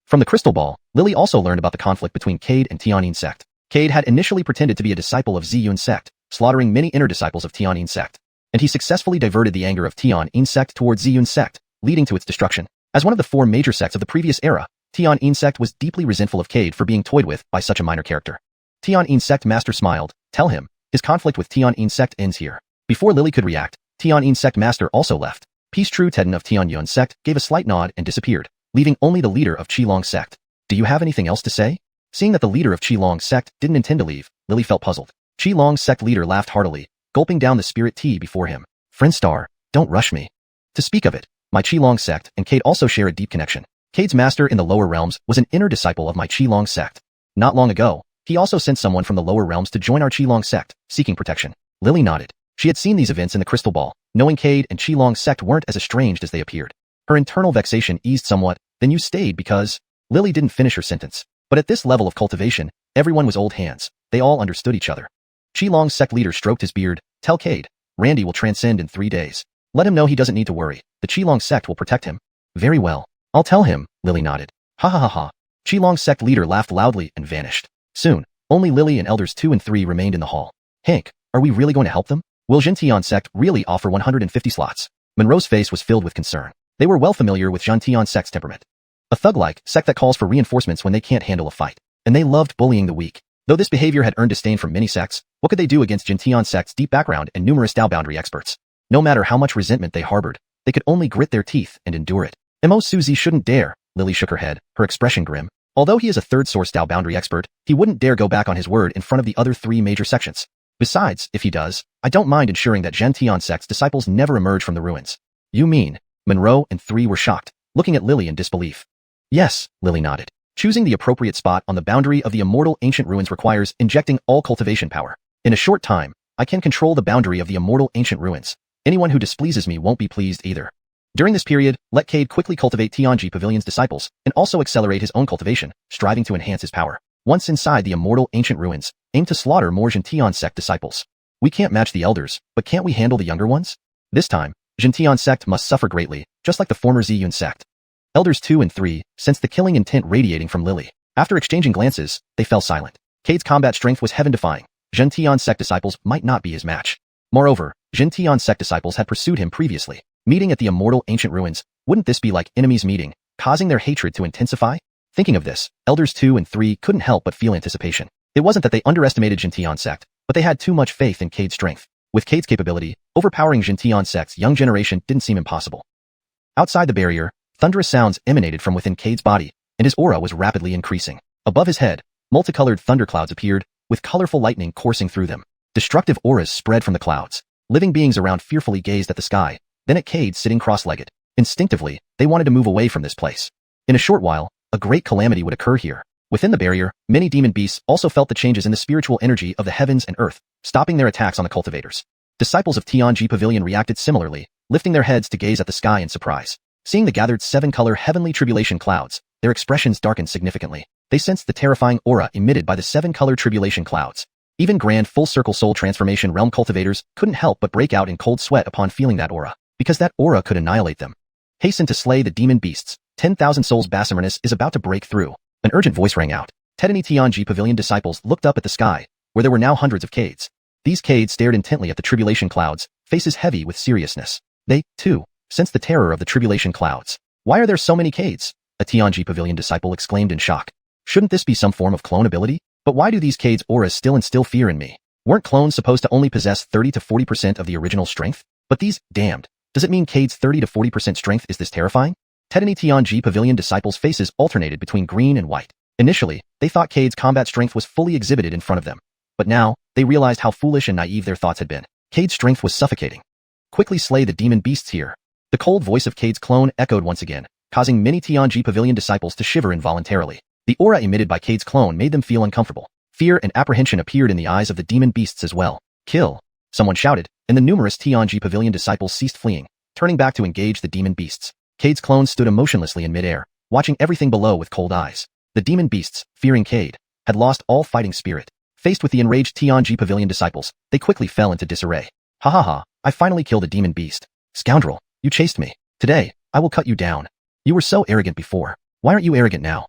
From the crystal ball, Lily also learned about the conflict between Cade and Xiuxian sect. Cade had initially pretended to be a disciple of Xiuxian sect, slaughtering many inner disciples of Xiuxian sect. And he successfully diverted the anger of Xiuxian sect towards Xiuxian sect, leading to its destruction. As one of the 4 major sects of the previous era, Xiuxian sect was deeply resentful of Cade for being toyed with by such a minor character. Xiuxian sect master smiled. Tell him, his conflict with Xiuxian sect ends here. Before Lily could react, Xiuxian sect master also left. Peace True Tedden of Xuanhuan sect gave a slight nod and disappeared, leaving only the leader of Qilong sect. Do you have anything else to say? Seeing that the leader of Qilong sect didn't intend to leave, Lily felt puzzled. Qilong sect leader laughed heartily, gulping down the spirit tea before him. Friend Star, don't rush me. To speak of it, my Qilong sect and Cade also share a deep connection. Cade's master in the lower realms was an inner disciple of my Qilong sect. Not long ago, he also sent someone from the lower realms to join our Qilong sect, seeking protection. Lily nodded. She had seen these events in the crystal ball, knowing Cade and Qilong sect weren't as estranged as they appeared. Her internal vexation eased somewhat. Then you stayed because... Lily didn't finish her sentence. But at this level of cultivation, everyone was old hands. They all understood each other. Qilong sect leader stroked his beard. Tell Cade, Randy will transcend in 3 days. Let him know he doesn't need to worry. The Qilong sect will protect him. Very well. I'll tell him, Lily nodded. Ha ha ha ha. Qilong sect leader laughed loudly and vanished. Soon, only Lily and elders 2 and 3 remained in the hall. Hank, are we really going to help them? Will Xiuxian sect really offer 150 slots? Monroe's face was filled with concern. They were well familiar with Xiuxian sect's temperament. A thug-like sect that calls for reinforcements when they can't handle a fight. And they loved bullying the weak. Though this behavior had earned disdain from many sects, what could they do against Xiuxian sect's deep background and numerous Dao boundary experts? No matter how much resentment they harbored, they could only grit their teeth and endure it. Suzy shouldn't dare, Lily shook her head, her expression grim. Although he is a third source Dao boundary expert, he wouldn't dare go back on his word in front of the other 3 major sections. Besides, if he does, I don't mind ensuring that Xiuxian sect's disciples never emerge from the ruins. You mean? Monroe and 3 were shocked, looking at Lily in disbelief. Yes, Lily nodded. Choosing the appropriate spot on the boundary of the immortal ancient ruins requires injecting all cultivation power. In a short time, I can control the boundary of the immortal ancient ruins. Anyone who displeases me won't be pleased either. During this period, let Cade quickly cultivate Tianji Pavilion's disciples, and also accelerate his own cultivation, striving to enhance his power. Once inside the immortal ancient ruins, aim to slaughter more Xiuxian sect disciples. We can't match the elders, but can't we handle the younger ones? This time, Xiuxian sect must suffer greatly, just like the former Ziyun sect. Elders 2 and 3 sensed the killing intent radiating from Lily. After exchanging glances, they fell silent. Cade's combat strength was heaven-defying. Xiuxian sect disciples might not be his match. Moreover, Xiuxian sect disciples had pursued him previously. Meeting at the immortal ancient ruins, wouldn't this be like enemies meeting, causing their hatred to intensify? Thinking of this, Elders 2 and 3 couldn't help but feel anticipation. It wasn't that they underestimated Xiuxian sect, but they had too much faith in Cade's strength. With Cade's capability, overpowering Xiuxian sect's young generation didn't seem impossible. Outside the barrier, thunderous sounds emanated from within Cade's body, and his aura was rapidly increasing. Above his head, multicolored thunderclouds appeared, with colorful lightning coursing through them. Destructive auras spread from the clouds. Living beings around fearfully gazed at the sky, then at Cade sitting cross-legged. Instinctively, they wanted to move away from this place. In a short while, a great calamity would occur here. Within the barrier, many demon beasts also felt the changes in the spiritual energy of the heavens and earth, stopping their attacks on the cultivators. Disciples of Tianji Pavilion reacted similarly, lifting their heads to gaze at the sky in surprise. Seeing the gathered 7-color heavenly tribulation clouds, their expressions darkened significantly. They sensed the terrifying aura emitted by the 7-color tribulation clouds. Even grand full-circle soul transformation realm cultivators couldn't help but break out in cold sweat upon feeling that aura, because that aura could annihilate them. Hasten to slay the demon beasts. 10,000 souls Basimernus is about to break through. An urgent voice rang out. Tedany Tianji Pavilion disciples looked up at the sky, where there were now hundreds of Cades. These Cades stared intently at the tribulation clouds, faces heavy with seriousness. They, too, sensed the terror of the tribulation clouds. Why are there so many Cades? A Tianji Pavilion disciple exclaimed in shock. Shouldn't this be some form of clone ability? But why do these Cades' auras still instill fear in me? Weren't clones supposed to only possess 30 to 40% of the original strength? But these, damned. Does it mean Cades' 30 to 40% strength is this terrifying? Tedany Tianji Pavilion disciples' faces alternated between green and white. Initially, they thought Cade's combat strength was fully exhibited in front of them. But now, they realized how foolish and naive their thoughts had been. Cade's strength was suffocating. Quickly slay the demon beasts here. The cold voice of Cade's clone echoed once again, causing many Tianji Pavilion disciples to shiver involuntarily. The aura emitted by Cade's clone made them feel uncomfortable. Fear and apprehension appeared in the eyes of the demon beasts as well. Kill! Someone shouted, and the numerous Tianji Pavilion disciples ceased fleeing, turning back to engage the demon beasts. Cade's clone stood emotionlessly in midair, watching everything below with cold eyes. The demon beasts, fearing Cade, had lost all fighting spirit. Faced with the enraged Tianji Pavilion disciples, they quickly fell into disarray. Ha ha ha, I finally killed a demon beast. Scoundrel, you chased me. Today, I will cut you down. You were so arrogant before. Why aren't you arrogant now?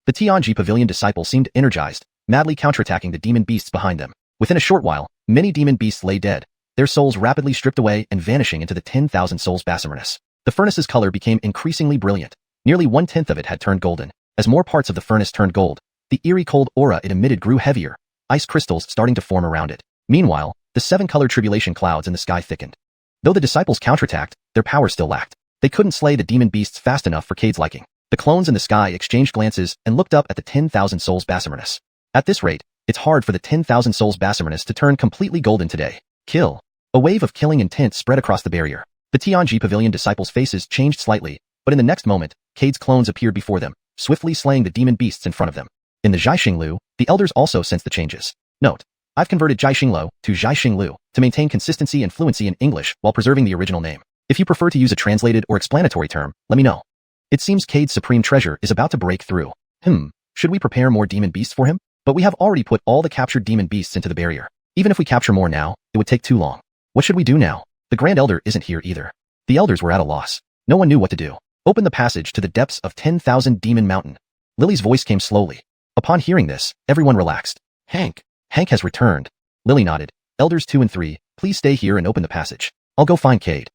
The Tianji Pavilion disciples seemed energized, madly counterattacking the demon beasts behind them. Within a short while, many demon beasts lay dead, their souls rapidly stripped away and vanishing into the 10,000 souls Basarmanus. The furnace's color became increasingly brilliant. Nearly 1/10 of it had turned golden. As more parts of the furnace turned gold, the eerie cold aura it emitted grew heavier, ice crystals starting to form around it. Meanwhile, the 7-color tribulation clouds in the sky thickened. Though the disciples counterattacked, their power still lacked. They couldn't slay the demon beasts fast enough for Cade's liking. The clones in the sky exchanged glances and looked up at the 10,000 souls Basarmanus. At this rate, it's hard for the 10,000 souls Basarmanus to turn completely golden today. Kill. A wave of killing intent spread across the barrier. The Tianji Pavilion disciples' faces changed slightly, but in the next moment, Cade's clones appeared before them, swiftly slaying the demon beasts in front of them. In the Xiuxian Lu, the elders also sensed the changes. Note: I've converted Xiuxian Lu to Xiuxian Lu to maintain consistency and fluency in English while preserving the original name. If you prefer to use a translated or explanatory term, let me know. It seems Cade's supreme treasure is about to break through. Should we prepare more demon beasts for him? But we have already put all the captured demon beasts into the barrier. Even if we capture more now, it would take too long. What should we do now? The Grand Elder isn't here either. The elders were at a loss. No one knew what to do. Open the passage to the depths of 10,000 Demon Mountain. Lily's voice came slowly. Upon hearing this, everyone relaxed. Hank has returned. Lily nodded. Elders 2 and 3, please stay here and open the passage. I'll go find Cade.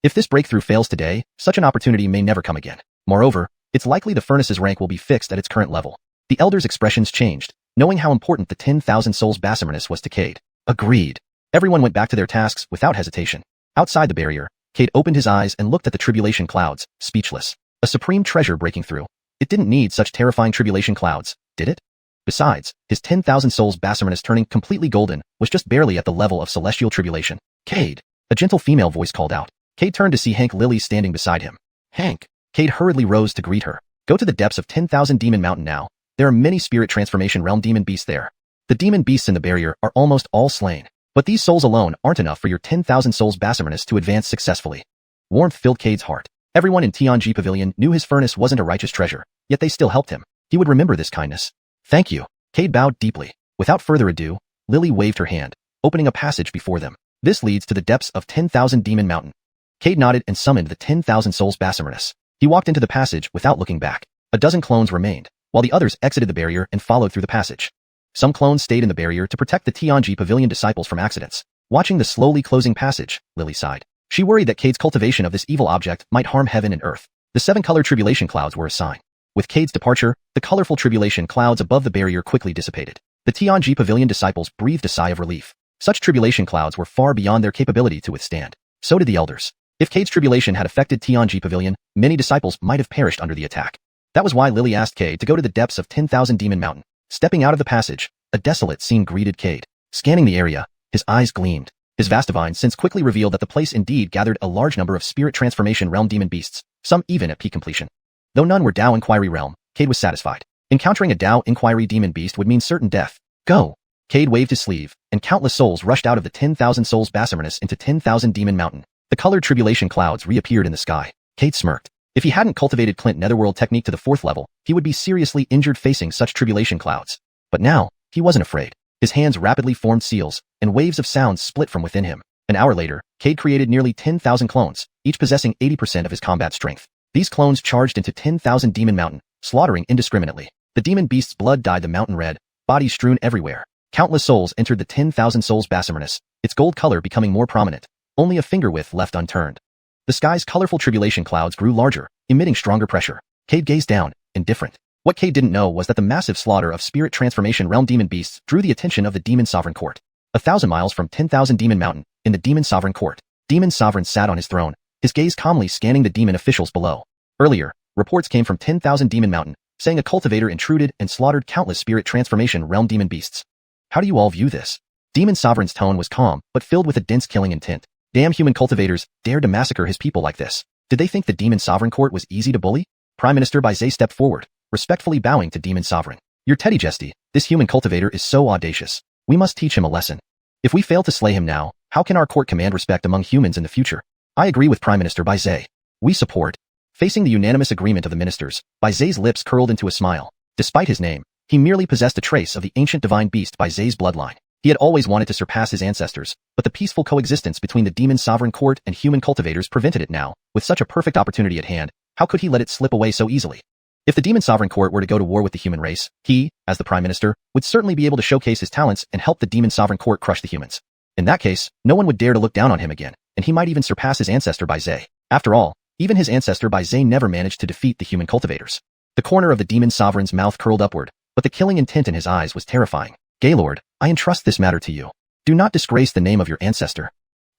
If this breakthrough fails today, such an opportunity may never come again. Moreover, it's likely the furnace's rank will be fixed at its current level. The elders' expressions changed, knowing how important the 10,000 souls Basarmanus was to Cade. Agreed. Everyone went back to their tasks without hesitation. Outside the barrier, Cade opened his eyes and looked at the tribulation clouds, speechless. A supreme treasure breaking through. It didn't need such terrifying tribulation clouds, did it? Besides, his 10,000 souls Basarmanus turning completely golden was just barely at the level of celestial tribulation. Cade! A gentle female voice called out. Cade turned to see Hank Lily standing beside him. Hank! Cade hurriedly rose to greet her. Go to the depths of 10,000 Demon Mountain now. There are many spirit transformation realm demon beasts there. The demon beasts in the barrier are almost all slain. But these souls alone aren't enough for your 10,000 souls Basarmanus to advance successfully. Warmth filled Cade's heart. Everyone in Tianji Pavilion knew his furnace wasn't a righteous treasure, yet they still helped him. He would remember this kindness. Thank you. Cade bowed deeply. Without further ado, Lily waved her hand, opening a passage before them. This leads to the depths of 10,000 Demon Mountain. Cade nodded and summoned the 10,000 souls Basarmanus. He walked into the passage without looking back. A dozen clones remained, while the others exited the barrier and followed through the passage. Some clones stayed in the barrier to protect the Tianji Pavilion disciples from accidents. Watching the slowly closing passage, Lily sighed. She worried that Cade's cultivation of this evil object might harm heaven and earth. The 7-color tribulation clouds were a sign. With Cade's departure, the colorful tribulation clouds above the barrier quickly dissipated. The Tianji Pavilion disciples breathed a sigh of relief. Such tribulation clouds were far beyond their capability to withstand. So did the elders. If Cade's tribulation had affected Tianji Pavilion, many disciples might have perished under the attack. That was why Lily asked Cade to go to the depths of 10,000 Demon Mountain. Stepping out of the passage, a desolate scene greeted Cade. Scanning the area, his eyes gleamed. His vast divine sense quickly revealed that the place indeed gathered a large number of spirit transformation realm demon beasts, some even at peak completion. Though none were Dao Inquiry realm, Cade was satisfied. Encountering a Dao Inquiry demon beast would mean certain death. Go! Cade waved his sleeve, and countless souls rushed out of the 10,000 souls Basarmanus into 10,000 Demon Mountain. The colored tribulation clouds reappeared in the sky. Cade smirked. If he hadn't cultivated Clint Netherworld technique to the 4th level, he would be seriously injured facing such tribulation clouds. But now, he wasn't afraid. His hands rapidly formed seals, and waves of sound split from within him. An hour later, Cade created nearly 10,000 clones, each possessing 80% of his combat strength. These clones charged into 10,000 Demon Mountain, slaughtering indiscriminately. The demon beast's blood dyed the mountain red, bodies strewn everywhere. Countless souls entered the 10,000 souls Basarmanus, its gold color becoming more prominent, only a finger width left unturned. The sky's colorful tribulation clouds grew larger, emitting stronger pressure. Cade gazed down, indifferent. What Cade didn't know was that the massive slaughter of spirit transformation realm demon beasts drew the attention of the Demon Sovereign Court. 1,000 miles from 10,000 Demon Mountain, in the Demon Sovereign Court, Demon Sovereign sat on his throne, his gaze calmly scanning the demon officials below. Earlier, reports came from 10,000 Demon Mountain, saying a cultivator intruded and slaughtered countless spirit transformation realm demon beasts. How do you all view this? Demon Sovereign's tone was calm, but filled with a dense killing intent. Damn human cultivators dared to massacre his people like this. Did they think the Demon Sovereign Court was easy to bully? Prime Minister Bai stepped forward, respectfully bowing to Demon Sovereign. Your Teddy Jesty, this human cultivator is so audacious. We must teach him a lesson. If we fail to slay him now, how can our court command respect among humans in the future? I agree with Prime Minister Bai. We support. Facing the unanimous agreement of the ministers, Bai's lips curled into a smile. Despite his name, He merely possessed a trace of the ancient divine beast by Zay's bloodline. He had always wanted to surpass his ancestors, but the peaceful coexistence between the demon sovereign court and human cultivators prevented it now. With such a perfect opportunity at hand, how could he let it slip away so easily? If the demon sovereign court were to go to war with the human race, he, as the prime minister, would certainly be able to showcase his talents and help the demon sovereign court crush the humans. In that case, no one would dare to look down on him again, and he might even surpass his ancestor by Zay. After all, even his ancestor by Zay never managed to defeat the human cultivators. The corner of the demon sovereign's mouth curled upward, but the killing intent in his eyes was terrifying. Gaylord, I entrust this matter to you. Do not disgrace the name of your ancestor.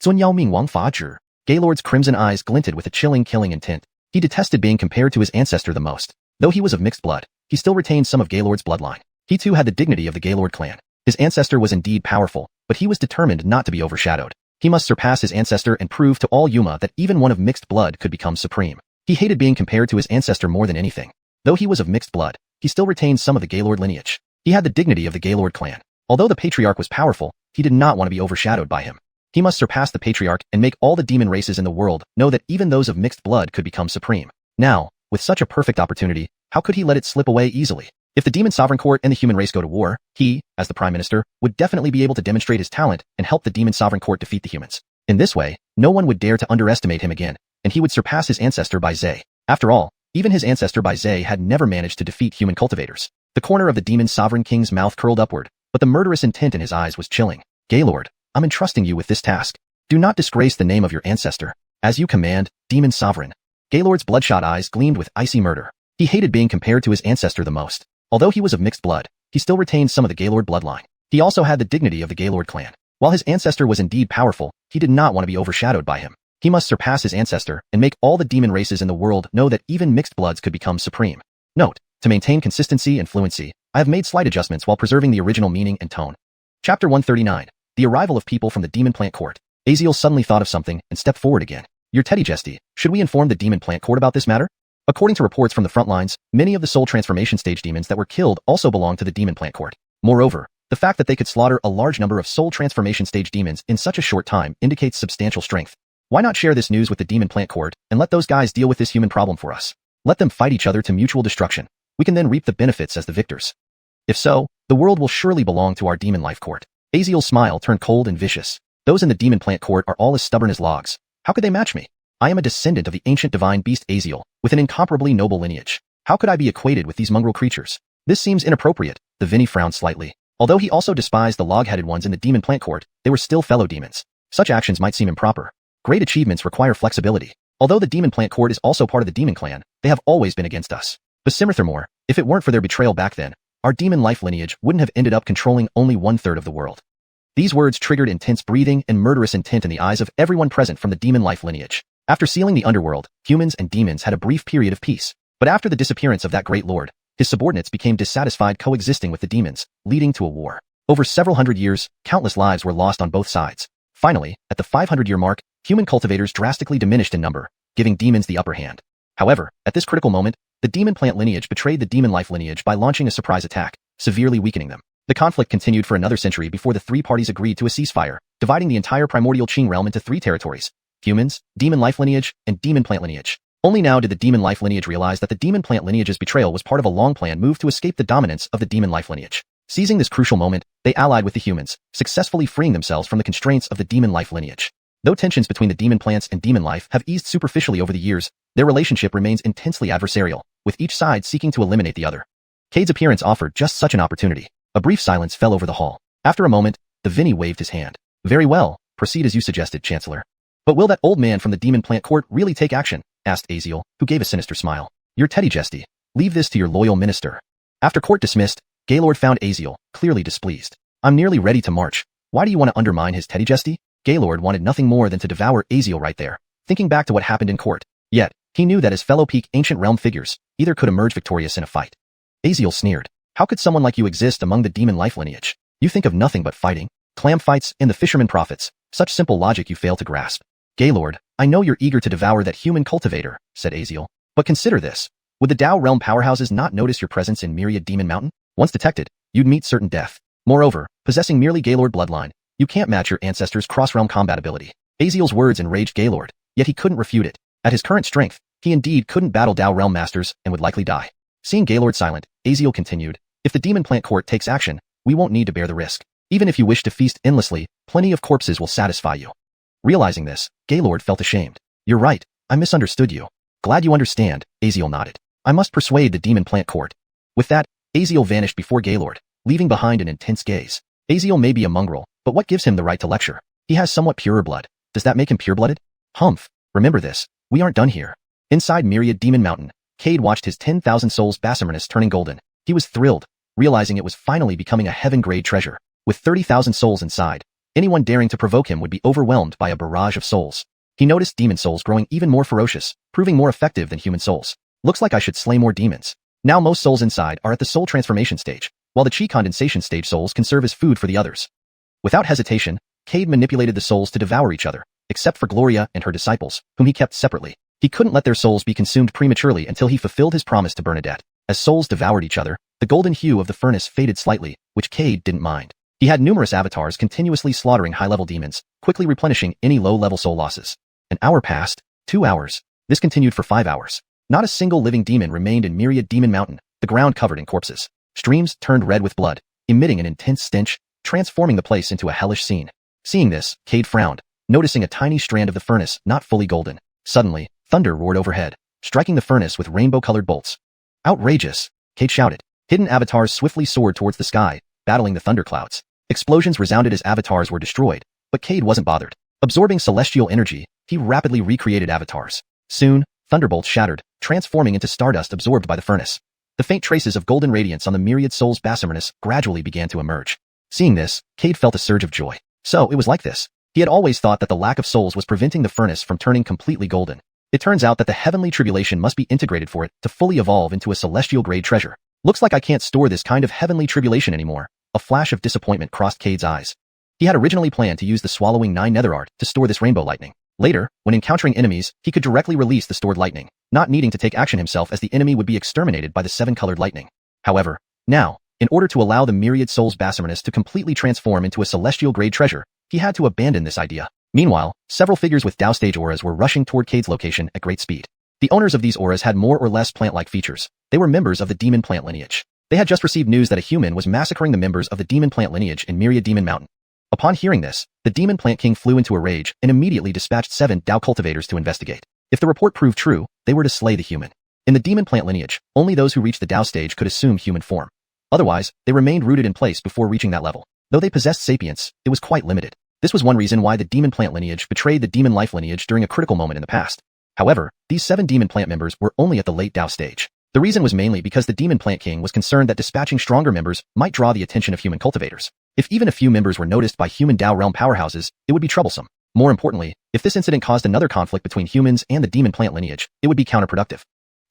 xuanhuan. Gaylord's crimson eyes glinted with a chilling killing intent. He detested being compared to his ancestor the most. Though he was of mixed blood, he still retained some of Gaylord's bloodline. He too had the dignity of the Gaylord clan. His ancestor was indeed powerful, but he was determined not to be overshadowed. He must surpass his ancestor and prove to all Yuma that even one of mixed blood could become supreme. He hated being compared to his ancestor more than anything. Though he was of mixed blood, he still retained some of the Gaylord lineage. He had the dignity of the Gaylord clan. Although the patriarch was powerful, he did not want to be overshadowed by him. He must surpass the patriarch and make all the demon races in the world know that even those of mixed blood could become supreme. Now, with such a perfect opportunity, how could he let it slip away easily? If the demon sovereign court and the human race go to war, he, as the prime minister, would definitely be able to demonstrate his talent and help the demon sovereign court defeat the humans. In this way, no one would dare to underestimate him again, and he would surpass his ancestor by Zay. After all, even his ancestor by Zay had never managed to defeat human cultivators. The corner of the demon sovereign king's mouth curled upward, but the murderous intent in his eyes was chilling. Gaylord, I'm entrusting you with this task. Do not disgrace the name of your ancestor. As you command, demon sovereign. Gaylord's bloodshot eyes gleamed with icy murder. He hated being compared to his ancestor the most. Although he was of mixed blood, he still retained some of the Gaylord bloodline. He also had the dignity of the Gaylord clan. While his ancestor was indeed powerful, he did not want to be overshadowed by him. He must surpass his ancestor and make all the demon races in the world know that even mixed bloods could become supreme. Note, to maintain consistency and fluency, I have made slight adjustments while preserving the original meaning and tone. Chapter 139. The arrival of people from the demon plant court. Aziel suddenly thought of something and stepped forward again. Your Teddy, should we inform the demon plant court about this matter? According to reports from the front lines, many of the soul transformation stage demons that were killed also belong to the demon plant court. Moreover, the fact that they could slaughter a large number of soul transformation stage demons in such a short time indicates substantial strength. Why not share this news with the demon plant court and let those guys deal with this human problem for us? Let them fight each other to mutual destruction. We can then reap the benefits as the victors. If so, the world will surely belong to our demon life court. Aziel's smile turned cold and vicious. Those in the demon plant court are all as stubborn as logs. How could they match me? I am a descendant of the ancient divine beast Aziel, with an incomparably noble lineage. How could I be equated with these mongrel creatures? This seems inappropriate. The Vinny frowned slightly. Although he also despised the log-headed ones in the demon plant court, they were still fellow demons. Such actions might seem improper. Great achievements require flexibility. Although the demon plant court is also part of the demon clan, they have always been against us. Furthermore, if it weren't for their betrayal back then, our demon life lineage wouldn't have ended up controlling only 1/3 of the world. These words triggered intense breathing and murderous intent in the eyes of everyone present from the demon life lineage. After sealing the underworld, humans and demons had a brief period of peace. But after the disappearance of that great lord, his subordinates became dissatisfied coexisting with the demons, leading to a war. Over several hundred years, countless lives were lost on both sides. Finally, at the 500-year mark, human cultivators drastically diminished in number, giving demons the upper hand. However, at this critical moment, the demon plant lineage betrayed the demon life lineage by launching a surprise attack, severely weakening them. The conflict continued for another century before the three parties agreed to a ceasefire, dividing the entire primordial Qing realm into 3 territories: humans, demon life lineage, and demon plant lineage. Only now did the demon life lineage realize that the demon plant lineage's betrayal was part of a long plan move to escape the dominance of the demon life lineage. Seizing this crucial moment, they allied with the humans, successfully freeing themselves from the constraints of the demon life lineage. Though tensions between the demon plants and demon life have eased superficially over the years, their relationship remains intensely adversarial, with each side seeking to eliminate the other. Cade's appearance offered just such an opportunity. A brief silence fell over the hall. After a moment, the Vinny waved his hand. Very well, proceed as you suggested, Chancellor. But will that old man from the demon plant court really take action? Asked Aziel, who gave a sinister smile. Your Teddy, leave this to your loyal minister. After court dismissed, Gaylord found Aziel, clearly displeased. I'm nearly ready to march. Why do you want to undermine his Teddy? Gaylord wanted nothing more than to devour Aziel right there, thinking back to what happened in court. Yet, he knew that his fellow peak ancient realm figures either could emerge victorious in a fight. Aziel sneered. How could someone like you exist among the demon life lineage? You think of nothing but fighting, clam fights, and the fisherman prophets. Such simple logic you fail to grasp. Gaylord, I know you're eager to devour that human cultivator, said Aziel. But consider this. Would the Dao realm powerhouses not notice your presence in Myriad Demon Mountain? Once detected, you'd meet certain death. Moreover, possessing merely Gaylord bloodline, you can't match your ancestors' cross-realm combat ability. Aziel's words enraged Gaylord, yet he couldn't refute it. At his current strength, he indeed couldn't battle Dao realm masters and would likely die. Seeing Gaylord silent, Aziel continued, If the demon plant court takes action, we won't need to bear the risk. Even if you wish to feast endlessly, plenty of corpses will satisfy you. Realizing this, Gaylord felt ashamed. You're right, I misunderstood you. Glad you understand, Aziel nodded. I must persuade the demon plant court. With that, Aziel vanished before Gaylord, leaving behind an intense gaze. Aziel may be a mongrel, but what gives him the right to lecture? He has somewhat purer blood. Does that make him pure-blooded? Humph. Remember this, we aren't done here. Inside Myriad Demon Mountain, Cade watched his 10,000 souls Basarmanus turning golden. He was thrilled, realizing it was finally becoming a heaven-grade treasure. With 30,000 souls inside, anyone daring to provoke him would be overwhelmed by a barrage of souls. He noticed demon souls growing even more ferocious, proving more effective than human souls. Looks like I should slay more demons. Now most souls inside are at the soul transformation stage, while the chi condensation stage souls can serve as food for the others. Without hesitation, Cade manipulated the souls to devour each other, except for Gloria and her disciples, whom he kept separately. He couldn't let their souls be consumed prematurely until he fulfilled his promise to Bernadette. As souls devoured each other, the golden hue of the furnace faded slightly, which Cade didn't mind. He had numerous avatars continuously slaughtering high-level demons, quickly replenishing any low-level soul losses. An hour passed, 2 hours. This continued for 5 hours. Not a single living demon remained in Myriad Demon Mountain, the ground covered in corpses. Streams turned red with blood, emitting an intense stench, transforming the place into a hellish scene. Seeing this, Cade frowned, noticing a tiny strand of the furnace not fully golden. Suddenly, thunder roared overhead, striking the furnace with rainbow-colored bolts. Outrageous! Cade shouted. Hidden avatars swiftly soared towards the sky, battling the thunderclouds. Explosions resounded as avatars were destroyed, but Cade wasn't bothered. Absorbing celestial energy, he rapidly recreated avatars. Soon, thunderbolts shattered, transforming into stardust absorbed by the furnace. The faint traces of golden radiance on the myriad souls Basarmanus gradually began to emerge. Seeing this, Cade felt a surge of joy. So, it was like this. He had always thought that the lack of souls was preventing the furnace from turning completely golden. It turns out that the heavenly tribulation must be integrated for it to fully evolve into a celestial-grade treasure. Looks like I can't store this kind of heavenly tribulation anymore. A flash of disappointment crossed Cade's eyes. He had originally planned to use the swallowing 9 nether art to store this rainbow lightning. Later, when encountering enemies, he could directly release the stored lightning, not needing to take action himself as the enemy would be exterminated by the 7-colored lightning. However, now, in order to allow the myriad souls Basarmanus to completely transform into a celestial-grade treasure, he had to abandon this idea. Meanwhile, several figures with Dao stage auras were rushing toward Cade's location at great speed. The owners of these auras had more or less plant-like features. They were members of the demon plant lineage. They had just received news that a human was massacring the members of the demon plant lineage in Myriad Demon Mountain. Upon hearing this, the demon plant king flew into a rage and immediately dispatched 7 Dao cultivators to investigate. If the report proved true, they were to slay the human. In the demon plant lineage, only those who reached the Dao stage could assume human form. Otherwise, they remained rooted in place before reaching that level. Though they possessed sapience, it was quite limited. This was one reason why the demon plant lineage betrayed the demon life lineage during a critical moment in the past. However, these 7 demon plant members were only at the late Dao stage. The reason was mainly because the demon plant king was concerned that dispatching stronger members might draw the attention of human cultivators. If even a few members were noticed by human Dao realm powerhouses, it would be troublesome. More importantly, if this incident caused another conflict between humans and the demon plant lineage, it would be counterproductive.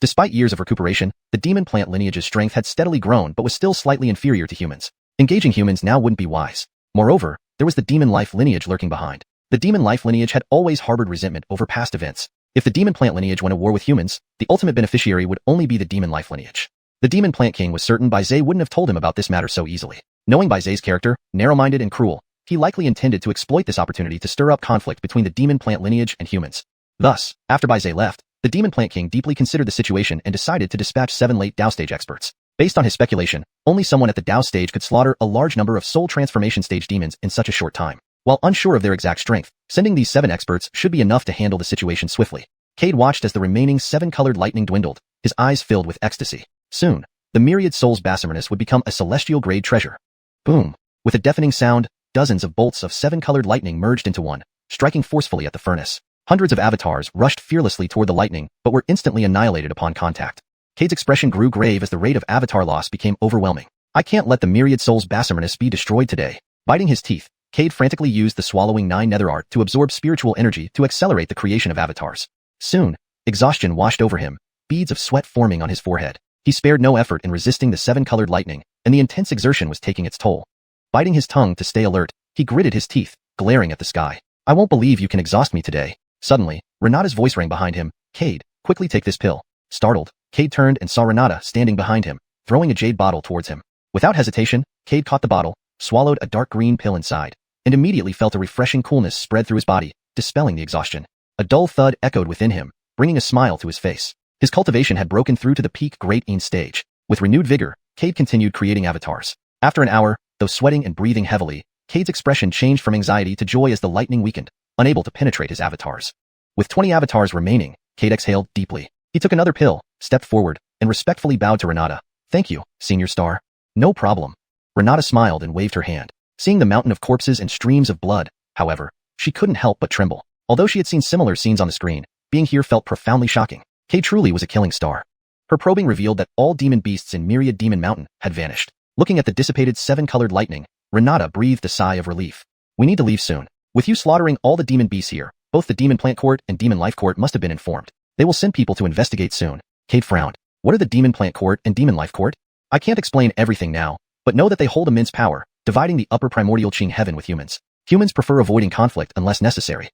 Despite years of recuperation, the demon plant lineage's strength had steadily grown but was still slightly inferior to humans. Engaging humans now wouldn't be wise. Moreover, there was the demon life lineage lurking behind. The demon life lineage had always harbored resentment over past events. If the demon plant lineage went to war with humans, the ultimate beneficiary would only be the demon life lineage. The demon plant king was certain Bai Zai wouldn't have told him about this matter so easily. Knowing Bai Zai's character, narrow-minded and cruel, he likely intended to exploit this opportunity to stir up conflict between the demon plant lineage and humans. Thus, after Bai Zai left, the demon plant king deeply considered the situation and decided to dispatch 7 late Dao stage experts. Based on his speculation, only someone at the Dao stage could slaughter a large number of soul transformation stage demons in such a short time. While unsure of their exact strength, sending these 7 experts should be enough to handle the situation swiftly. Cade watched as the remaining 7-colored lightning dwindled, his eyes filled with ecstasy. Soon, the myriad souls Basarmanus would become a celestial-grade treasure. Boom! With a deafening sound, dozens of bolts of 7-colored lightning merged into one, striking forcefully at the furnace. Hundreds of avatars rushed fearlessly toward the lightning, but were instantly annihilated upon contact. Cade's expression grew grave as the rate of avatar loss became overwhelming. I can't let the myriad souls Basarmanus be destroyed today. Biting his teeth, Cade frantically used the swallowing 9 nether art to absorb spiritual energy to accelerate the creation of avatars. Soon, exhaustion washed over him, beads of sweat forming on his forehead. He spared no effort in resisting the 7-colored lightning, and the intense exertion was taking its toll. Biting his tongue to stay alert, he gritted his teeth, glaring at the sky. I won't believe you can exhaust me today. Suddenly, Renata's voice rang behind him. Cade, quickly take this pill. Startled, Cade turned and saw Renata standing behind him, throwing a jade bottle towards him. Without hesitation, Cade caught the bottle, swallowed a dark green pill inside, and immediately felt a refreshing coolness spread through his body, dispelling the exhaustion. A dull thud echoed within him, bringing a smile to his face. His cultivation had broken through to the peak Great Een stage. With renewed vigor, Cade continued creating avatars. After an hour, though sweating and breathing heavily, Cade's expression changed from anxiety to joy as the lightning weakened, unable to penetrate his avatars. With 20 avatars remaining, Cade exhaled deeply. He took another pill, stepped forward, and respectfully bowed to Renata. Thank you, Senior Star. No problem. Renata smiled and waved her hand. Seeing the mountain of corpses and streams of blood, however, she couldn't help but tremble. Although she had seen similar scenes on the screen, being here felt profoundly shocking. Cade truly was a killing star. Her probing revealed that all demon beasts in Myriad Demon Mountain had vanished. Looking at the dissipated seven-colored lightning, Renata breathed a sigh of relief. We need to leave soon. With you slaughtering all the demon beasts here, both the Demon Plant Court and Demon Life Court must have been informed. They will send people to investigate soon. Cade frowned. What are the Demon Plant Court and Demon Life Court? I can't explain everything now, but know that they hold immense power, dividing the upper primordial Qing heaven with humans. Humans prefer avoiding conflict unless necessary.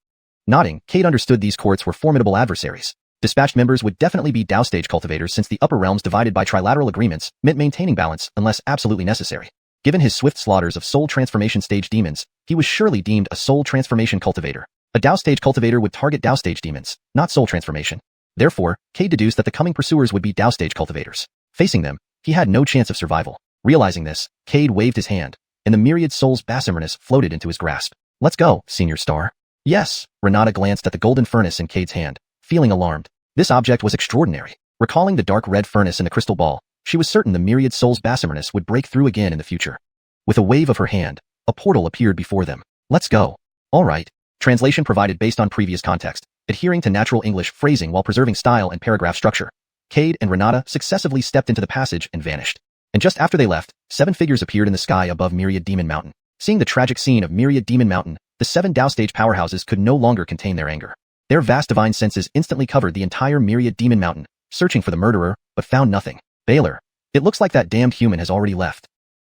Nodding, Cade understood these courts were formidable adversaries. Dispatched members would definitely be Dao stage cultivators since the upper realms divided by trilateral agreements meant maintaining balance unless absolutely necessary. Given his swift slaughters of soul transformation stage demons, he was surely deemed a soul transformation cultivator. A Dao stage cultivator would target Dao stage demons, not soul transformation. Therefore, Cade deduced that the coming pursuers would be Dao stage cultivators. Facing them, he had no chance of survival. Realizing this, Cade waved his hand, and the myriad souls Basimernus floated into his grasp. Let's go, Senior Star. Yes, Renata glanced at the golden furnace in Cade's hand, feeling alarmed. This object was extraordinary. Recalling the dark red furnace in the crystal ball, she was certain the myriad souls Basimernus would break through again in the future. With a wave of her hand, a portal appeared before them. Let's go. All right. Translation provided based on previous context, adhering to natural English phrasing while preserving style and paragraph structure. Cade and Renata successively stepped into the passage and vanished. And just after they left, 7 figures appeared in the sky above Myriad Demon Mountain. Seeing the tragic scene of Myriad Demon Mountain, the 7 Dao stage powerhouses could no longer contain their anger. Their vast divine senses instantly covered the entire Myriad Demon Mountain, searching for the murderer, but found nothing. Baylor. It looks like that damned human has already left.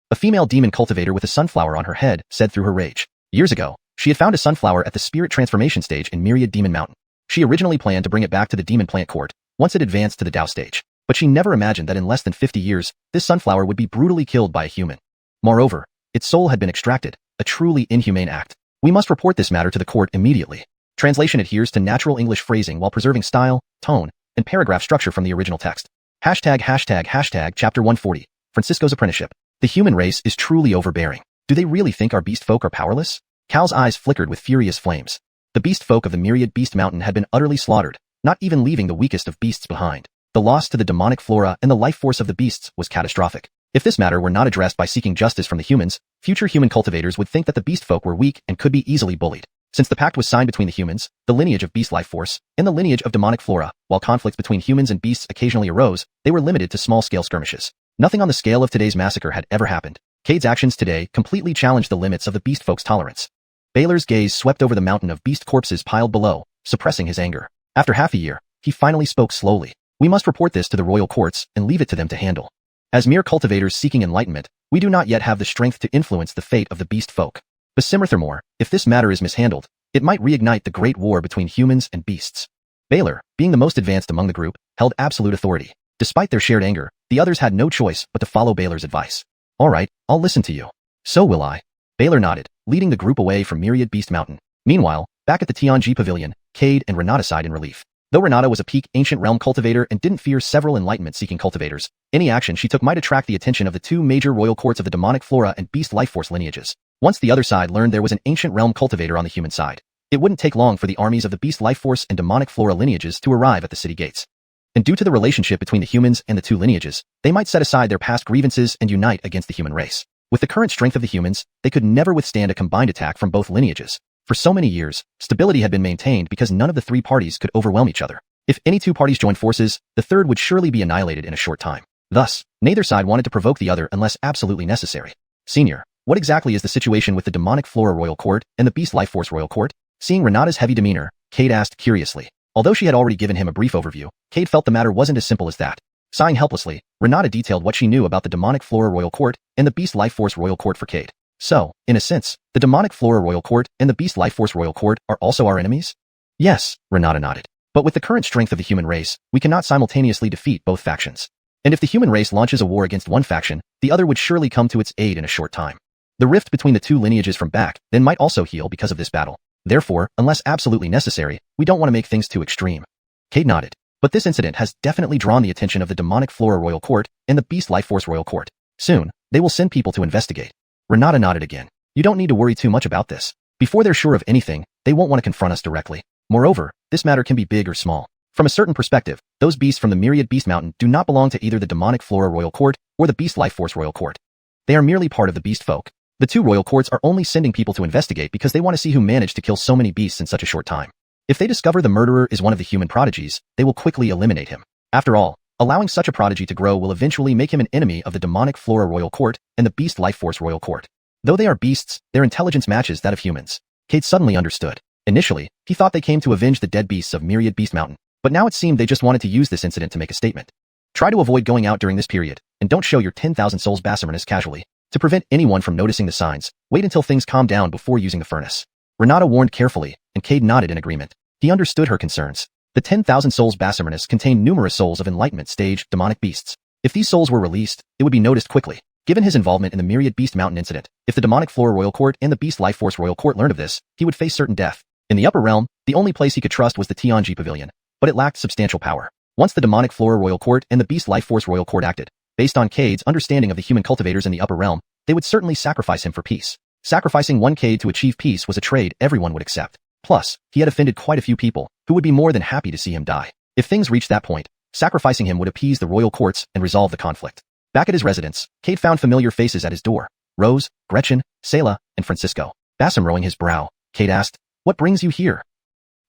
A female demon cultivator with a sunflower on her head said through her rage. Years ago, she had found a sunflower at the spirit transformation stage in Myriad Demon Mountain. She originally planned to bring it back to the Demon Plant Court, once it advanced to the Dao stage. But she never imagined that in less than 50 years, this sunflower would be brutally killed by a human. Moreover, its soul had been extracted, a truly inhumane act. We must report this matter to the court immediately. Translation adheres to natural English phrasing while preserving style, tone, and paragraph structure from the original text. Chapter 140, Francisco's Apprenticeship. The human race is truly overbearing. Do they really think our beast folk are powerless? Cal's eyes flickered with furious flames. The beast folk of the Myriad Beast Mountain had been utterly slaughtered, not even leaving the weakest of beasts behind. The loss to the demonic flora and the life force of the beasts was catastrophic. If this matter were not addressed by seeking justice from the humans, future human cultivators would think that the beast folk were weak and could be easily bullied. Since the pact was signed between the humans, the lineage of beast life force, and the lineage of demonic flora, while conflicts between humans and beasts occasionally arose, they were limited to small-scale skirmishes. Nothing on the scale of today's massacre had ever happened. Cade's actions today completely challenged the limits of the beast folk's tolerance. Baylor's gaze swept over the mountain of beast corpses piled below, suppressing his anger. After half a year, he finally spoke slowly. We must report this to the royal courts and leave it to them to handle. As mere cultivators seeking enlightenment, we do not yet have the strength to influence the fate of the beast folk. But furthermore, if this matter is mishandled, it might reignite the great war between humans and beasts. Baylor, being the most advanced among the group, held absolute authority. Despite their shared anger, the others had no choice but to follow Baylor's advice. All right, I'll listen to you. So will I. Baylor nodded, leading the group away from Myriad Beast Mountain. Meanwhile, back at the Tianji Pavilion, Cade and Renata sighed in relief. Though Renata was a peak ancient realm cultivator and didn't fear several enlightenment-seeking cultivators, any action she took might attract the attention of the 2 major royal courts of the demonic flora and beast life force lineages. Once the other side learned there was an ancient realm cultivator on the human side, it wouldn't take long for the armies of the beast life force and demonic flora lineages to arrive at the city gates. And due to the relationship between the humans and the 2 lineages, they might set aside their past grievances and unite against the human race. With the current strength of the humans, they could never withstand a combined attack from both lineages. For so many years, stability had been maintained because none of the 3 parties could overwhelm each other. If any 2 parties joined forces, the third would surely be annihilated in a short time. Thus, neither side wanted to provoke the other unless absolutely necessary. Senior, what exactly is the situation with the demonic flora royal court and the beast life force royal court? Seeing Renata's heavy demeanor, Cade asked curiously. Although she had already given him a brief overview, Cade felt the matter wasn't as simple as that. Sighing helplessly, Renata detailed what she knew about the demonic flora royal court and the beast life force royal court for Cade. So, in a sense, the demonic flora royal court and the beast life force royal court are also our enemies? Yes, Renata nodded. But with the current strength of the human race, we cannot simultaneously defeat both factions. And if the human race launches a war against one faction, the other would surely come to its aid in a short time. The rift between the 2 lineages from back then might also heal because of this battle. Therefore, unless absolutely necessary, we don't want to make things too extreme. Cade nodded. But this incident has definitely drawn the attention of the demonic flora royal court and the beast life force royal court. Soon, they will send people to investigate. Renata nodded again. You don't need to worry too much about this. Before they're sure of anything, they won't want to confront us directly. Moreover, this matter can be big or small. From a certain perspective, those beasts from the myriad beast mountain do not belong to either the demonic flora royal court or the beast life force royal court. They are merely part of the beast folk. The two royal courts are only sending people to investigate because they want to see who managed to kill so many beasts in such a short time. If they discover the murderer is one of the human prodigies, they will quickly eliminate him. After all, allowing such a prodigy to grow will eventually make him an enemy of the demonic flora royal court and the beast life force royal court. Though they are beasts, their intelligence matches that of humans. Cade suddenly understood. Initially, he thought they came to avenge the dead beasts of myriad beast mountain, but now it seemed they just wanted to use this incident to make a statement. Try to avoid going out during this period, and don't show your 10,000 souls master-apprentice casually. To prevent anyone from noticing the signs, wait until things calm down before using the furnace. Renata warned carefully, and Cade nodded in agreement. He understood her concerns. The 10,000 souls master-apprentice contained numerous souls of enlightenment stage demonic beasts. If these souls were released, it would be noticed quickly. Given his involvement in the myriad beast mountain incident, if the demonic flora royal court and the beast life force royal court learned of this, he would face certain death. In the upper realm, the only place he could trust was the Tianji pavilion, but it lacked substantial power. Once the demonic flora royal court and the beast life force royal court acted, based on Cade's understanding of the human cultivators in the upper realm, they would certainly sacrifice him for peace. Sacrificing one Cade to achieve peace was a trade everyone would accept. Plus, he had offended quite a few people, who would be more than happy to see him die. If things reached that point, sacrificing him would appease the royal courts and resolve the conflict. Back at his residence, Cade found familiar faces at his door. Rose, Gretchen, Selah, and Francisco. Basim rowing his brow, Cade asked, "What brings you here?"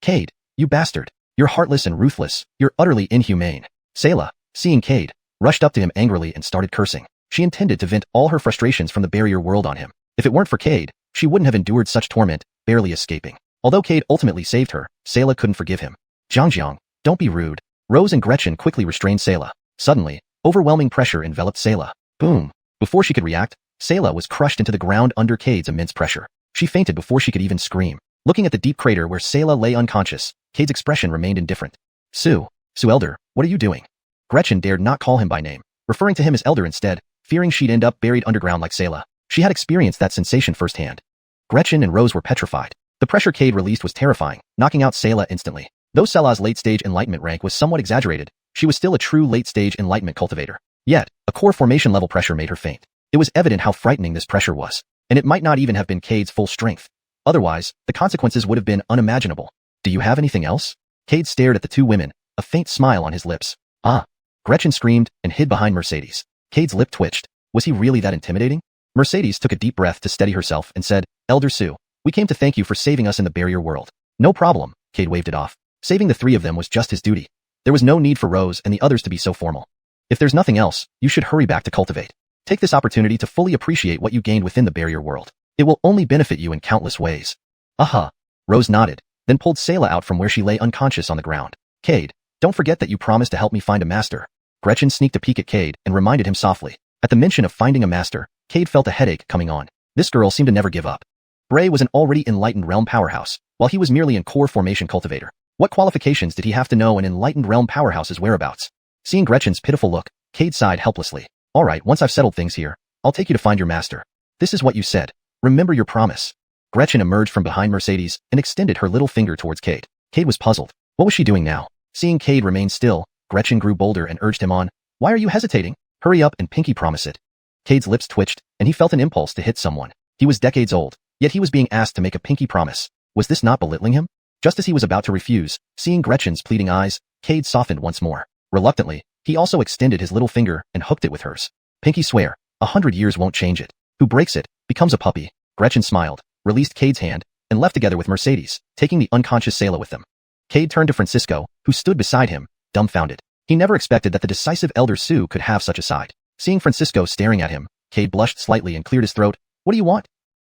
"Cade, you bastard. You're heartless and ruthless. You're utterly inhumane." Selah, seeing Cade, rushed up to him angrily and started cursing. She intended to vent all her frustrations from the barrier world on him. If it weren't for Cade, she wouldn't have endured such torment, barely escaping. Although Cade ultimately saved her, Selah couldn't forgive him. "Xiuxian, don't be rude." Rose and Gretchen quickly restrained Selah. Suddenly, overwhelming pressure enveloped Selah. Boom! Before she could react, Selah was crushed into the ground under Cade's immense pressure. She fainted before she could even scream. Looking at the deep crater where Selah lay unconscious, Cade's expression remained indifferent. Su Elder, what are you doing?" Gretchen dared not call him by name, referring to him as Elder instead, fearing she'd end up buried underground like Selah. She had experienced that sensation firsthand. Gretchen and Rose were petrified. The pressure Cade released was terrifying, knocking out Selah instantly. Though Selah's late-stage enlightenment rank was somewhat exaggerated, she was still a true late-stage enlightenment cultivator. Yet, a core formation level pressure made her faint. It was evident how frightening this pressure was, and it might not even have been Cade's full strength. Otherwise, the consequences would have been unimaginable. "Do you have anything else?" Cade stared at the two women, a faint smile on his lips. "Ah!" Gretchen screamed and hid behind Mercedes. Cade's lip twitched. Was he really that intimidating? Mercedes took a deep breath to steady herself and said, "Elder Su, we came to thank you for saving us in the barrier world." "No problem," Cade waved it off. Saving the three of them was just his duty. There was no need for Rose and the others to be so formal. "If there's nothing else, you should hurry back to cultivate. Take this opportunity to fully appreciate what you gained within the barrier world. It will only benefit you in countless ways." "Aha." Rose nodded, then pulled Selah out from where she lay unconscious on the ground. "Cade, don't forget that you promised to help me find a master." Gretchen sneaked a peek at Cade and reminded him softly. At the mention of finding a master, Cade felt a headache coming on. This girl seemed to never give up. Bray was an already enlightened realm powerhouse, while he was merely a core formation cultivator. What qualifications did he have to know an enlightened realm powerhouse's whereabouts? Seeing Gretchen's pitiful look, Cade sighed helplessly. "All right, once I've settled things here, I'll take you to find your master. This is what you said. Remember your promise." Gretchen emerged from behind Mercedes and extended her little finger towards Cade. Cade was puzzled. What was she doing now? Seeing Cade remain still, Gretchen grew bolder and urged him on. "Why are you hesitating? Hurry up and pinky promise it." Cade's lips twitched, and he felt an impulse to hit someone. He was decades old, yet he was being asked to make a pinky promise. Was this not belittling him? Just as he was about to refuse, seeing Gretchen's pleading eyes, Cade softened once more. Reluctantly, he also extended his little finger and hooked it with hers. "Pinky swear, 100 years won't change it. Who breaks it, becomes a puppy." Gretchen smiled, released Cade's hand, and left together with Mercedes, taking the unconscious Selah with them. Cade turned to Francisco, who stood beside him, dumbfounded. He never expected that the decisive Elder Su could have such a side. Seeing Francisco staring at him, Cade blushed slightly and cleared his throat. "What do you want?"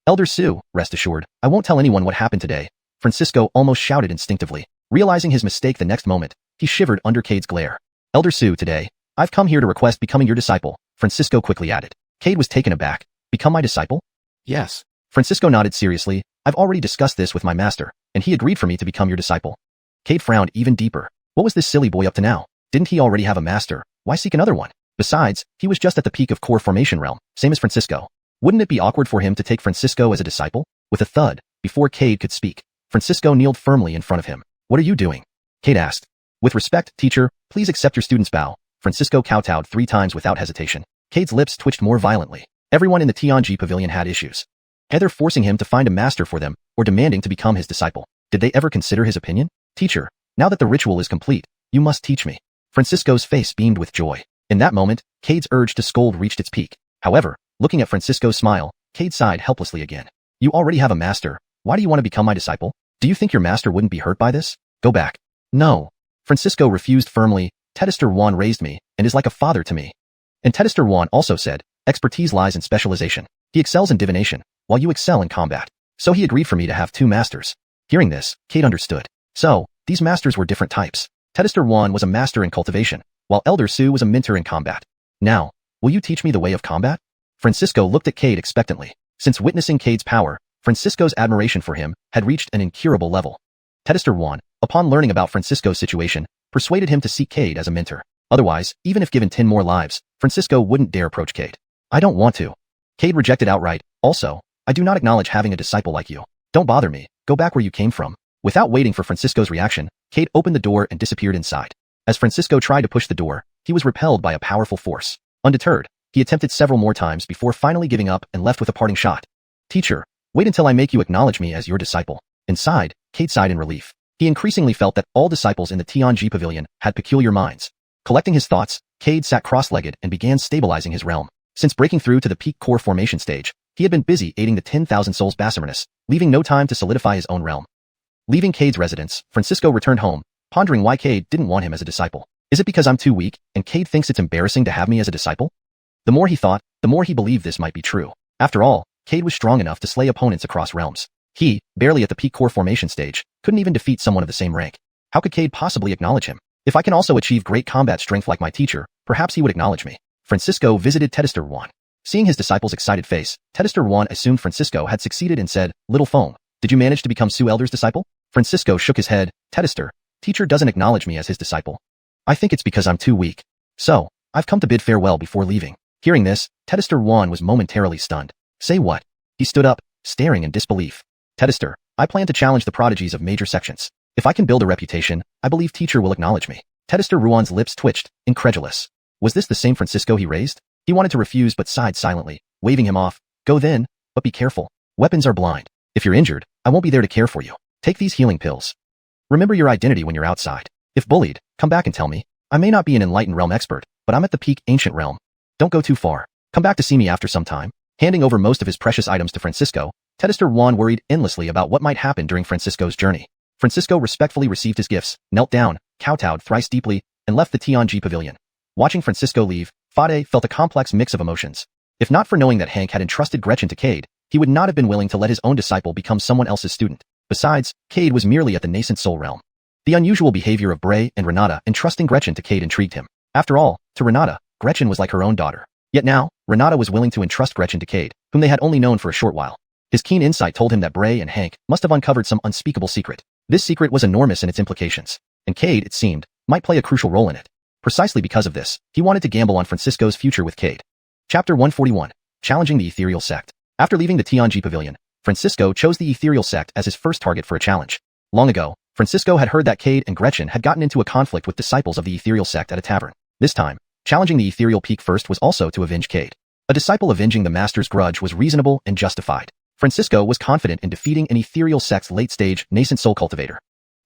"Elder Su, rest assured, I won't tell anyone what happened today," Francisco almost shouted instinctively. Realizing his mistake the next moment, he shivered under Cade's glare. "Elder Su, today, I've come here to request becoming your disciple," Francisco quickly added. Cade was taken aback. "Become my disciple?" "Yes." Francisco nodded seriously. "I've already discussed this with my master, and he agreed for me to become your disciple." Cade frowned even deeper. What was this silly boy up to now? Didn't he already have a master? Why seek another one? Besides, he was just at the peak of core formation realm, same as Francisco. Wouldn't it be awkward for him to take Francisco as a disciple? With a thud, before Cade could speak, Francisco kneeled firmly in front of him. "What are you doing?" Cade asked. "With respect, teacher, please accept your student's bow." Francisco kowtowed 3 times without hesitation. Cade's lips twitched more violently. Everyone in the Tianji pavilion had issues. Either forcing him to find a master for them, or demanding to become his disciple. Did they ever consider his opinion? Teacher, now that the ritual is complete, you must teach me. Francisco's face beamed with joy. In that moment, Cade's urge to scold reached its peak. However, looking at Francisco's smile, Cade sighed helplessly again. You already have a master. Why do you want to become my disciple? Do you think your master wouldn't be hurt by this? Go back. No. Francisco refused firmly. Detested Juan raised me, and is like a father to me. And Detested Juan also said, expertise lies in specialization. He excels in divination, while you excel in combat. So he agreed for me to have 2 masters. Hearing this, Cade understood. So, these masters were different types. Detested Juan was a master in cultivation, while Elder Su was a mentor in combat. Now, will you teach me the way of combat? Francisco looked at Cade expectantly. Since witnessing Cade's power, Francisco's admiration for him had reached an incurable level. Detested Juan, upon learning about Francisco's situation, persuaded him to seek Cade as a mentor. Otherwise, even if given 10 more lives, Francisco wouldn't dare approach Cade. I don't want to. Cade rejected outright. Also, I do not acknowledge having a disciple like you. Don't bother me. Go back where you came from. Without waiting for Francisco's reaction, Cade opened the door and disappeared inside. As Francisco tried to push the door, he was repelled by a powerful force. Undeterred, he attempted several more times before finally giving up and left with a parting shot. Teacher, wait until I make you acknowledge me as your disciple. Inside, Cade sighed in relief. He increasingly felt that all disciples in the Tianji pavilion had peculiar minds. Collecting his thoughts, Cade sat cross-legged and began stabilizing his realm. Since breaking through to the peak core formation stage, he had been busy aiding the 10,000 souls Basimernus, leaving no time to solidify his own realm. Leaving Cade's residence, Francisco returned home, pondering why Cade didn't want him as a disciple. Is it because I'm too weak, and Cade thinks it's embarrassing to have me as a disciple? The more he thought, the more he believed this might be true. After all, Cade was strong enough to slay opponents across realms. He, barely at the peak core formation stage, couldn't even defeat someone of the same rank. How could Cade possibly acknowledge him? If I can also achieve great combat strength like my teacher, perhaps he would acknowledge me. Francisco visited Detested Juan. Seeing his disciple's excited face, Detested Juan assumed Francisco had succeeded and said, Little Foam, did you manage to become Su Elder's disciple? Francisco shook his head. Detested, teacher doesn't acknowledge me as his disciple. I think it's because I'm too weak. So, I've come to bid farewell before leaving. Hearing this, Detested Juan was momentarily stunned. Say what? He stood up, staring in disbelief. Detested, I plan to challenge the prodigies of major sections. If I can build a reputation, I believe teacher will acknowledge me. Detested Juan's lips twitched, incredulous. Was this the same Francisco he raised? He wanted to refuse but sighed silently, waving him off. Go then, but be careful. Weapons are blind. If you're injured, I won't be there to care for you. Take these healing pills. Remember your identity when you're outside. If bullied, come back and tell me. I may not be an enlightened realm expert, but I'm at the peak ancient realm. Don't go too far. Come back to see me after some time. Handing over most of his precious items to Francisco, Detested Juan worried endlessly about what might happen during Francisco's journey. Francisco respectfully received his gifts, knelt down, kowtowed thrice deeply, and left the Tianji pavilion. Watching Francisco leave, Fade felt a complex mix of emotions. If not for knowing that Hank had entrusted Gretchen to Cade, he would not have been willing to let his own disciple become someone else's student. Besides, Cade was merely at the nascent soul realm. The unusual behavior of Bray and Renata entrusting Gretchen to Cade intrigued him. After all, to Renata, Gretchen was like her own daughter. Yet now, Renata was willing to entrust Gretchen to Cade, whom they had only known for a short while. His keen insight told him that Bray and Hank must have uncovered some unspeakable secret. This secret was enormous in its implications, and Cade, it seemed, might play a crucial role in it. Precisely because of this, he wanted to gamble on Francisco's future with Cade. Chapter 141. Challenging the Ethereal Sect. After leaving the Tianji pavilion, Francisco chose the Ethereal Sect as his first target for a challenge. Long ago, Francisco had heard that Cade and Gretchen had gotten into a conflict with disciples of the Ethereal Sect at a tavern. This time, challenging the Ethereal Peak first was also to avenge Cade. A disciple avenging the master's grudge was reasonable and justified. Francisco was confident in defeating an Ethereal Sect's late-stage, nascent soul cultivator.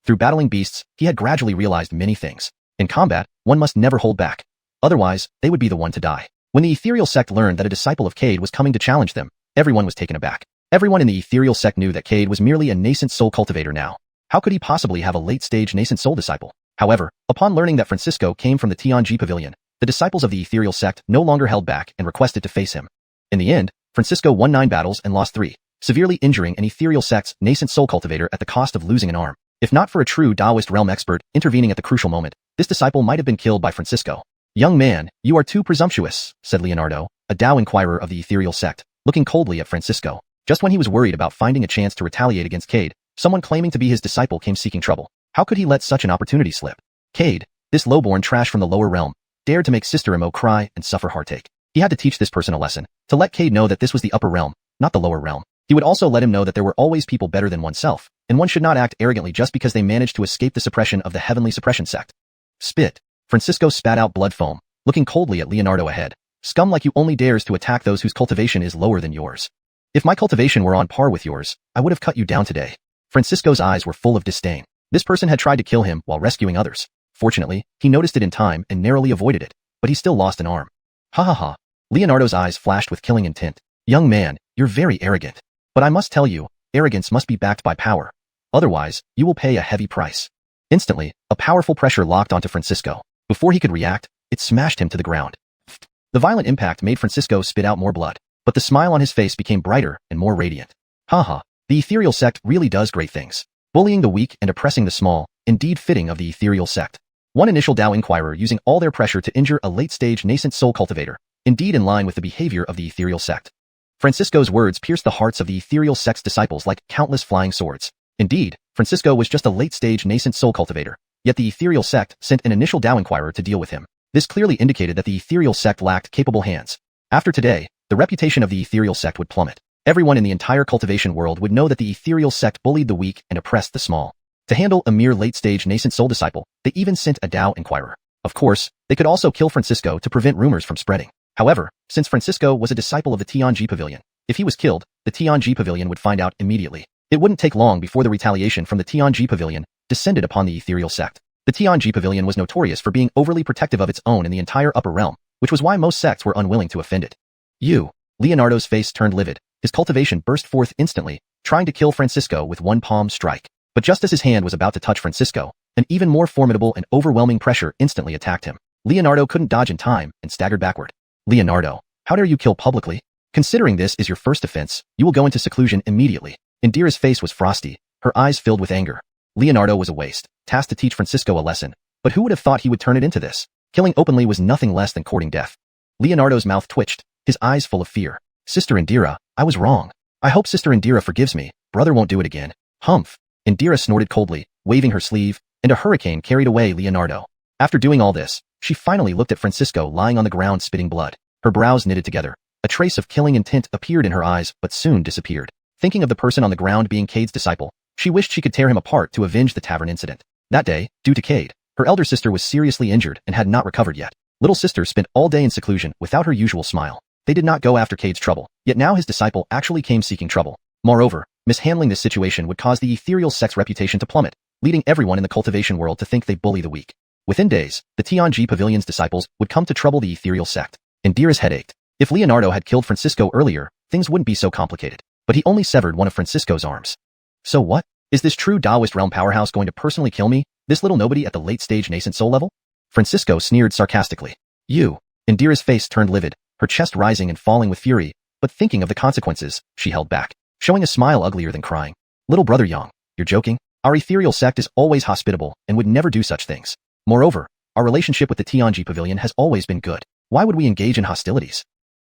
Through battling beasts, he had gradually realized many things. In combat, one must never hold back. Otherwise, they would be the one to die. When the Ethereal Sect learned that a disciple of Cade was coming to challenge them, everyone was taken aback. Everyone in the Ethereal Sect knew that Cade was merely a nascent soul cultivator now. How could he possibly have a late-stage nascent soul disciple? However, upon learning that Francisco came from the Tianji pavilion, the disciples of the Ethereal Sect no longer held back and requested to face him. In the end, Francisco won 9 battles and lost 3, severely injuring an Ethereal Sect's nascent soul cultivator at the cost of losing an arm. If not for a true Taoist realm expert intervening at the crucial moment, this disciple might have been killed by Francisco. Young man, you are too presumptuous, said Leonardo, a Tao inquirer of the Ethereal Sect, looking coldly at Francisco. Just when he was worried about finding a chance to retaliate against Cade, someone claiming to be his disciple came seeking trouble. How could he let such an opportunity slip? Cade, this lowborn trash from the lower realm, dared to make Sister Mo cry and suffer heartache. He had to teach this person a lesson, to let Cade know that this was the upper realm, not the lower realm. He would also let him know that there were always people better than oneself, and one should not act arrogantly just because they managed to escape the suppression of the heavenly suppression sect. Spit. Francisco spat out blood foam, looking coldly at Leonardo ahead. Scum like you only dares to attack those whose cultivation is lower than yours. If my cultivation were on par with yours, I would have cut you down today. Francisco's eyes were full of disdain. This person had tried to kill him while rescuing others. Fortunately, he noticed it in time and narrowly avoided it, but he still lost an arm. Ha ha ha. Leonardo's eyes flashed with killing intent. Young man, you're very arrogant. But I must tell you, arrogance must be backed by power. Otherwise, you will pay a heavy price. Instantly, a powerful pressure locked onto Francisco. Before he could react, it smashed him to the ground. The violent impact made Francisco spit out more blood, but the smile on his face became brighter and more radiant. Haha, the ethereal sect really does great things. Bullying the weak and oppressing the small, indeed fitting of the ethereal sect. One initial Dao inquirer using all their pressure to injure a late-stage nascent soul cultivator, indeed in line with the behavior of the ethereal sect. Francisco's words pierced the hearts of the ethereal sect's disciples like countless flying swords. Indeed, Francisco was just a late-stage nascent soul cultivator, yet the ethereal sect sent an initial Dao inquirer to deal with him. This clearly indicated that the ethereal sect lacked capable hands. After today, the reputation of the ethereal sect would plummet. Everyone in the entire cultivation world would know that the ethereal sect bullied the weak and oppressed the small. To handle a mere late-stage nascent soul disciple, they even sent a Dao inquirer. Of course, they could also kill Francisco to prevent rumors from spreading. However, since Francisco was a disciple of the Tianji Pavilion, if he was killed, the Tianji Pavilion would find out immediately. It wouldn't take long before the retaliation from the Tianji Pavilion descended upon the ethereal sect. The Tianji Pavilion was notorious for being overly protective of its own in the entire upper realm, which was why most sects were unwilling to offend it. Leonardo's face turned livid. His cultivation burst forth instantly, trying to kill Francisco with one palm strike. But just as his hand was about to touch Francisco, an even more formidable and overwhelming pressure instantly attacked him. Leonardo couldn't dodge in time and staggered backward. Leonardo, how dare you kill publicly? Considering this is your first offense, you will go into seclusion immediately. Indira's face was frosty, her eyes filled with anger. Leonardo was a waste, tasked to teach Francisco a lesson. But who would have thought he would turn it into this? Killing openly was nothing less than courting death. Leonardo's mouth twitched, his eyes full of fear. Sister Indira, I was wrong. I hope Sister Indira forgives me. Brother won't do it again. Humph. Indira snorted coldly, waving her sleeve, and a hurricane carried away Leonardo. After doing all this, she finally looked at Francisco lying on the ground spitting blood. Her brows knitted together. A trace of killing intent appeared in her eyes, but soon disappeared. Thinking of the person on the ground being Cade's disciple, she wished she could tear him apart to avenge the tavern incident. That day, due to Cade, her elder sister was seriously injured and had not recovered yet. Little sister spent all day in seclusion without her usual smile. They did not go after Cade's trouble, yet now his disciple actually came seeking trouble. Moreover, mishandling this situation would cause the ethereal sect's reputation to plummet, leading everyone in the cultivation world to think they bully the weak. Within days, the Tianji Pavilion's disciples would come to trouble the ethereal sect. Indira's head ached. If Leonardo had killed Francisco earlier, things wouldn't be so complicated. But he only severed one of Francisco's arms. So what? Is this true Taoist realm powerhouse going to personally kill me, this little nobody at the late-stage nascent soul level? Francisco sneered sarcastically. Indira's face turned livid, her chest rising and falling with fury, but thinking of the consequences, she held back, showing a smile uglier than crying. Little brother Yang, you're joking? Our ethereal sect is always hospitable and would never do such things. Moreover, our relationship with the Tianji Pavilion has always been good. Why would we engage in hostilities?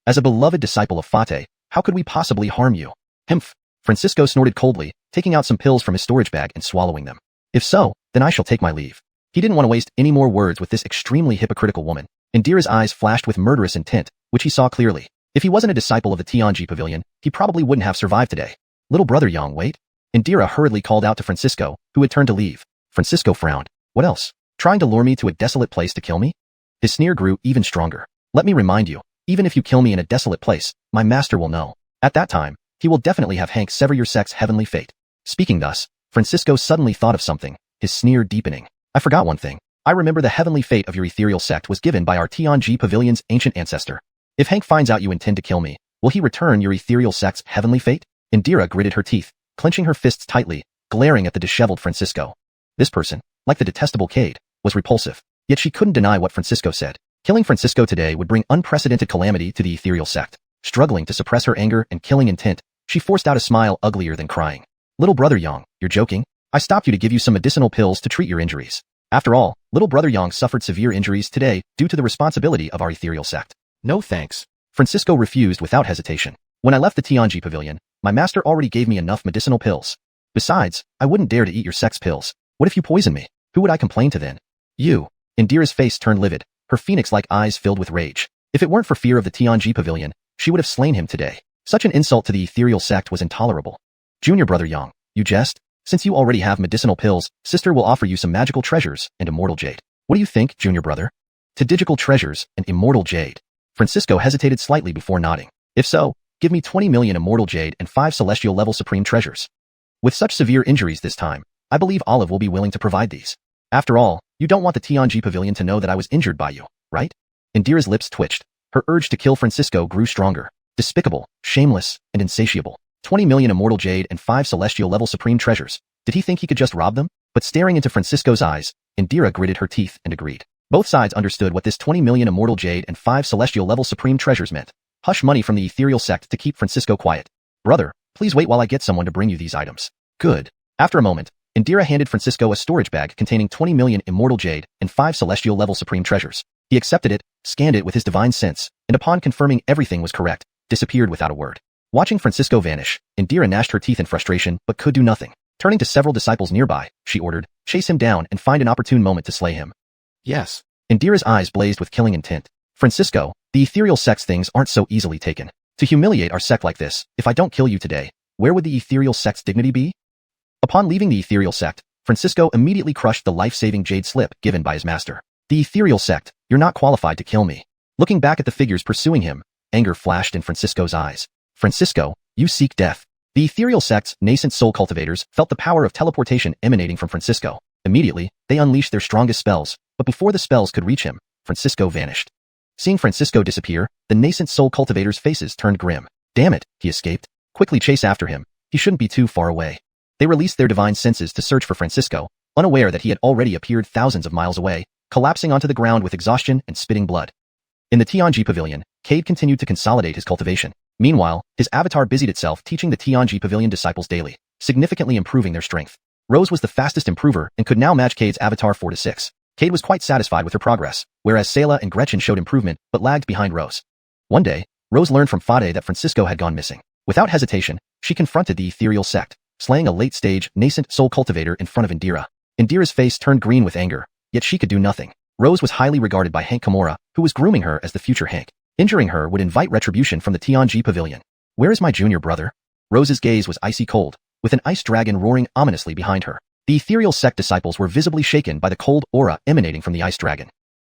As a beloved disciple of Fate, how could we possibly harm you? Humph. Francisco snorted coldly, taking out some pills from his storage bag and swallowing them. If so, then I shall take my leave. He didn't want to waste any more words with this extremely hypocritical woman. Indira's eyes flashed with murderous intent, which he saw clearly. If he wasn't a disciple of the Tianji Pavilion, he probably wouldn't have survived today. Little brother Yang, wait. Indira hurriedly called out to Francisco, who had turned to leave. Francisco frowned. What else? Trying to lure me to a desolate place to kill me? His sneer grew even stronger. Let me remind you, even if you kill me in a desolate place, my master will know. At that time, he will definitely have Hank sever your sect's heavenly fate. Speaking thus, Francisco suddenly thought of something, his sneer deepening. I forgot one thing. I remember the heavenly fate of your ethereal sect was given by our Tianji Pavilion's ancient ancestor. If Hank finds out you intend to kill me, will he return your ethereal sect's heavenly fate? Indira gritted her teeth, clenching her fists tightly, glaring at the disheveled Francisco. This person, like the detestable Cade, was repulsive. Yet she couldn't deny what Francisco said. Killing Francisco today would bring unprecedented calamity to the ethereal sect. Struggling to suppress her anger and killing intent, she forced out a smile uglier than crying. Little brother Yang, you're joking? I stopped you to give you some medicinal pills to treat your injuries. After all, little brother Yang suffered severe injuries today due to the responsibility of our ethereal sect. No thanks. Francisco refused without hesitation. When I left the Tianji Pavilion, my master already gave me enough medicinal pills. Besides, I wouldn't dare to eat your sect's pills. What if you poison me? Who would I complain to then? You. Indira's face turned livid, her phoenix-like eyes filled with rage. If it weren't for fear of the Tianji Pavilion, she would have slain him today. Such an insult to the ethereal sect was intolerable. Junior brother Yang, you jest? Since you already have medicinal pills, sister will offer you some magical treasures and immortal jade. What do you think, junior brother? To digital treasures and immortal jade. Francisco hesitated slightly before nodding. If so, give me 20 million immortal jade and 5 celestial level supreme treasures. With such severe injuries this time, I believe Olive will be willing to provide these. After all, you don't want the Tianji Pavilion to know that I was injured by you, right? Indira's lips twitched. Her urge to kill Francisco grew stronger. Despicable, shameless, and insatiable. 20 million immortal jade and 5 celestial level supreme treasures. Did he think he could just rob them? But staring into Francisco's eyes, Indira gritted her teeth and agreed. Both sides understood what this 20 million immortal jade and 5 celestial level supreme treasures meant. Hush money from the ethereal sect to keep Francisco quiet. Brother, please wait while I get someone to bring you these items. Good. After a moment, Indira handed Francisco a storage bag containing 20 million immortal jade and 5 celestial level supreme treasures. He accepted it, scanned it with his divine sense, and upon confirming everything was correct, disappeared without a word. Watching Francisco vanish, Indira gnashed her teeth in frustration but could do nothing. Turning to several disciples nearby, she ordered, chase him down and find an opportune moment to slay him. Yes. Indira's eyes blazed with killing intent. Francisco, the ethereal sect's things aren't so easily taken. To humiliate our sect like this, if I don't kill you today, where would the ethereal sect's dignity be? Upon leaving the ethereal sect, Francisco immediately crushed the life-saving jade slip given by his master. The ethereal sect, you're not qualified to kill me. Looking back at the figures pursuing him, anger flashed in Francisco's eyes. Francisco, you seek death. The ethereal sect's nascent soul cultivators felt the power of teleportation emanating from Francisco. Immediately, they unleashed their strongest spells, but before the spells could reach him, Francisco vanished. Seeing Francisco disappear, the nascent soul cultivators' faces turned grim. Damn it, he escaped. Quickly chase after him. He shouldn't be too far away. They released their divine senses to search for Francisco, unaware that he had already appeared thousands of miles away, collapsing onto the ground with exhaustion and spitting blood. In the Tianji Pavilion, Cade continued to consolidate his cultivation. Meanwhile, his avatar busied itself teaching the Tianji Pavilion disciples daily, significantly improving their strength. Rose was the fastest improver and could now match Cade's avatar 4 to 6. Cade was quite satisfied with her progress, whereas Sayla and Gretchen showed improvement but lagged behind Rose. One day, Rose learned from Fade that Francisco had gone missing. Without hesitation, she confronted the ethereal sect, slaying a late-stage, nascent soul cultivator in front of Indira. Indira's face turned green with anger, yet she could do nothing. Rose was highly regarded by Hank Kimura, who was grooming her as the future Hank. Injuring her would invite retribution from the Tianji Pavilion. Where is my junior brother? Rose's gaze was icy cold, with an ice dragon roaring ominously behind her. The ethereal sect disciples were visibly shaken by the cold aura emanating from the ice dragon.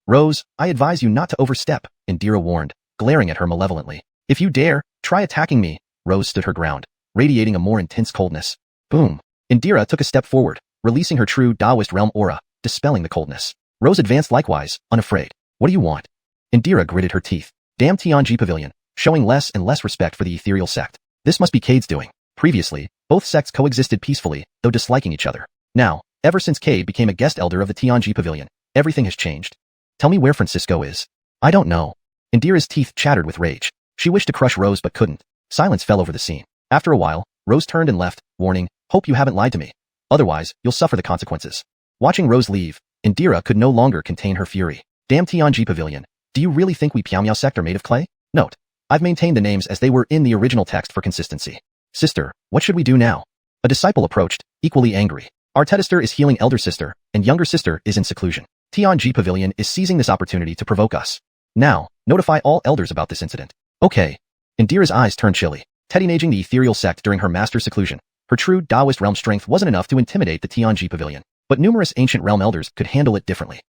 Rose, I advise you not to overstep, Indira warned, glaring at her malevolently. If you dare, try attacking me. Rose stood her ground, radiating a more intense coldness. Boom. Indira took a step forward, releasing her true Taoist realm aura, dispelling the coldness. Rose advanced likewise, unafraid. What do you want? Indira gritted her teeth. Damn Tianji Pavilion, showing less and less respect for the ethereal sect. This must be Cade's doing. Previously, both sects coexisted peacefully, though disliking each other. Now, ever since Cade became a guest elder of the Tianji Pavilion, everything has changed. Tell me where Francisco is. I don't know. Indira's teeth chattered with rage. She wished to crush Rose but couldn't. Silence fell over the scene. After a while, Rose turned and left, warning, hope you haven't lied to me. Otherwise, you'll suffer the consequences. Watching Rose leave, Indira could no longer contain her fury. Damn Tianji Pavilion. Do you really think we Piao sect are made of clay? Note. I've maintained the names as they were in the original text for consistency. Sister, what should we do now? A disciple approached, equally angry. Our Detested is healing elder sister, and younger sister is in seclusion. Tianji Pavilion is seizing this opportunity to provoke us. Now, notify all elders about this incident. Okay. Indira's eyes turned chilly. Teddy-naging the ethereal sect during her master's seclusion. Her true Taoist realm strength wasn't enough to intimidate the Tianji Pavilion, but numerous ancient realm elders could handle it differently.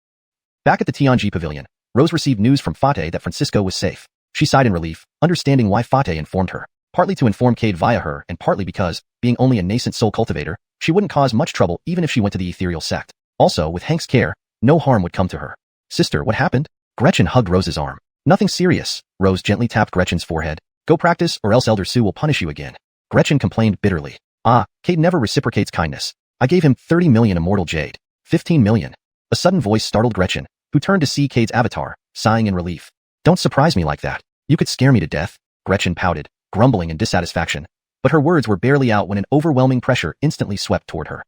Back at the Tianji Pavilion, Rose received news from Fate that Francisco was safe. She sighed in relief, understanding why Fate informed her. Partly to inform Cade via her and partly because, being only a nascent soul cultivator, she wouldn't cause much trouble even if she went to the ethereal sect. Also, with Hank's care, no harm would come to her. Sister, what happened? Gretchen hugged Rose's arm. Nothing serious. Rose gently tapped Gretchen's forehead. Go practice or else Elder Sue will punish you again. Gretchen complained bitterly. Cade never reciprocates kindness. I gave him 30 million immortal jade. 15 million. A sudden voice startled Gretchen, who turned to see Cade's avatar, sighing in relief. Don't surprise me like that. You could scare me to death. Gretchen pouted, grumbling in dissatisfaction. But her words were barely out when an overwhelming pressure instantly swept toward her.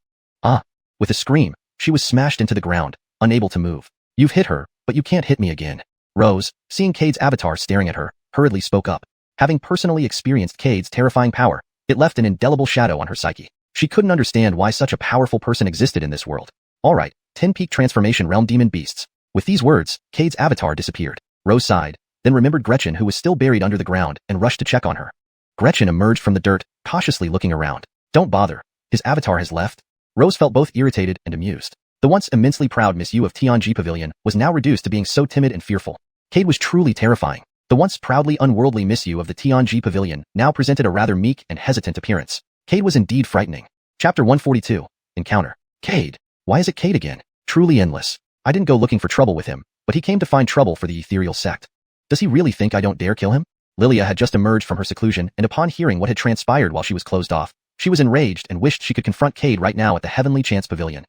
With a scream, she was smashed into the ground, unable to move. You've hit her, but you can't hit me again. Rose, seeing Cade's avatar staring at her, hurriedly spoke up. Having personally experienced Cade's terrifying power, it left an indelible shadow on her psyche. She couldn't understand why such a powerful person existed in this world. Alright, 10-peak transformation realm demon beasts. With these words, Cade's avatar disappeared. Rose sighed, then remembered Gretchen who was still buried under the ground and rushed to check on her. Gretchen emerged from the dirt, cautiously looking around. Don't bother. His avatar has left. Rose felt both irritated and amused. The once immensely proud Miss Yu of Tianji Pavilion was now reduced to being so timid and fearful. Cade was truly terrifying. The once proudly unworldly Missu of the Tianji Pavilion now presented a rather meek and hesitant appearance. Cade was indeed frightening. Chapter 142. Encounter. Cade. Why is it Cade again? Truly endless. I didn't go looking for trouble with him, but he came to find trouble for the ethereal sect. Does he really think I don't dare kill him? Lilia had just emerged from her seclusion, and upon hearing what had transpired while she was closed off, she was enraged and wished she could confront Cade right now at the Heavenly Chance Pavilion.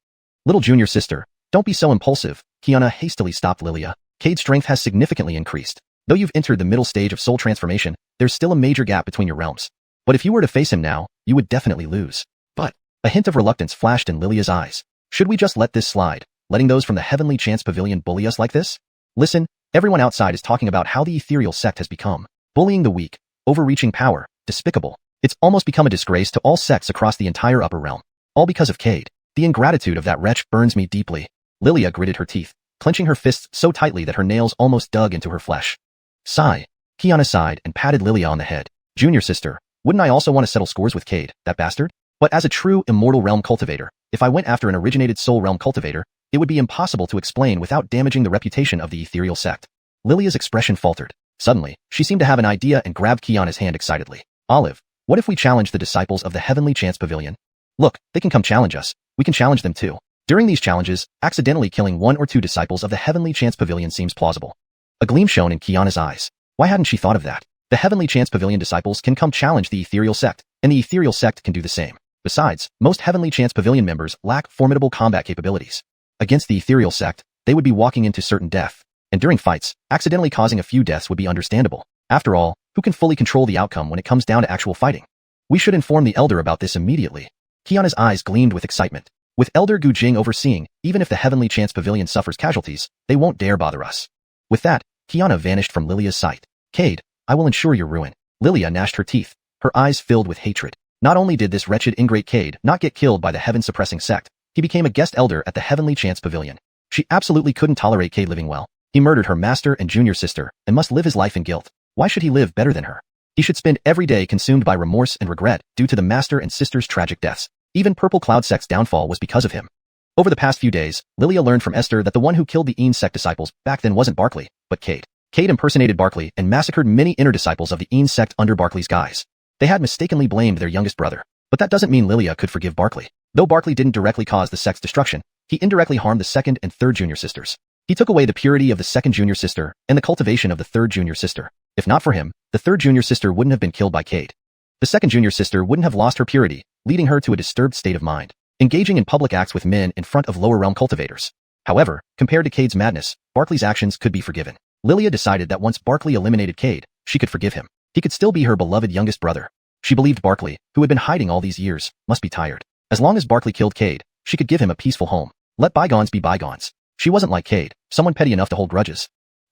Little junior sister, don't be so impulsive, Xiuxian hastily stopped Lilia. Cade's strength has significantly increased. Though you've entered the middle stage of soul transformation, there's still a major gap between your realms. But if you were to face him now, you would definitely lose. But a hint of reluctance flashed in Lilia's eyes. Should we just let this slide, letting those from the Heavenly Chance Pavilion bully us like this? Listen, everyone outside is talking about how the ethereal sect has become. Bullying the weak, overreaching power, despicable. It's almost become a disgrace to all sects across the entire upper realm. All because of Cade. The ingratitude of that wretch burns me deeply. Lilia gritted her teeth, clenching her fists so tightly that her nails almost dug into her flesh. Sigh. Xiuxian sighed and patted Lilia on the head. Junior sister, wouldn't I also want to settle scores with Cade, that bastard? But as a true immortal realm cultivator, if I went after an originated soul realm cultivator, it would be impossible to explain without damaging the reputation of the ethereal sect. Lilia's expression faltered. Suddenly, she seemed to have an idea and grabbed Xiuxian's hand excitedly. Olive, what if we challenge the disciples of the Heavenly Chance Pavilion? Look, they can come challenge us. We can challenge them too. During these challenges, accidentally killing 1 or 2 disciples of the Heavenly Chance Pavilion seems plausible. A gleam shone in Xiuxian's eyes. Why hadn't she thought of that? The Heavenly Chance Pavilion disciples can come challenge the ethereal sect, and the ethereal sect can do the same. Besides, most Heavenly Chance Pavilion members lack formidable combat capabilities. Against the ethereal sect, they would be walking into certain death, and during fights, accidentally causing a few deaths would be understandable. After all, who can fully control the outcome when it comes down to actual fighting? We should inform the Elder about this immediately. Xiuxian's eyes gleamed with excitement. With Elder Gu Jing overseeing, even if the Heavenly Chance Pavilion suffers casualties, they won't dare bother us. With that, Xiuxian vanished from Lilia's sight. Cade, I will ensure your ruin. Lilia gnashed her teeth, her eyes filled with hatred. Not only did this wretched ingrate Cade not get killed by the heaven-suppressing sect, he became a guest elder at the Heavenly Chance Pavilion. She absolutely couldn't tolerate Cade living well. He murdered her master and junior sister, and must live his life in guilt. Why should he live better than her? He should spend every day consumed by remorse and regret due to the master and sister's tragic deaths. Even Purple Cloud Sect's downfall was because of him. Over the past few days, Lilia learned from Esther that the one who killed the Een sect disciples back then wasn't Barkley, but Cade. Cade impersonated Barkley and massacred many inner disciples of the Een sect under Barkley's guise. They had mistakenly blamed their youngest brother. But that doesn't mean Lilia could forgive Barkley. Though Barkley didn't directly cause the sect's destruction, he indirectly harmed the second and third junior sisters. He took away the purity of the second junior sister and the cultivation of the third junior sister. If not for him, the third junior sister wouldn't have been killed by Cade. The second junior sister wouldn't have lost her purity, leading her to a disturbed state of mind, engaging in public acts with men in front of lower realm cultivators. However, compared to Cade's madness, Barkley's actions could be forgiven. Lilia decided that once Barkley eliminated Cade, she could forgive him. He could still be her beloved youngest brother. She believed Barkley, who had been hiding all these years, must be tired. As long as Barkley killed Cade, she could give him a peaceful home. Let bygones be bygones. She wasn't like Cade, someone petty enough to hold grudges.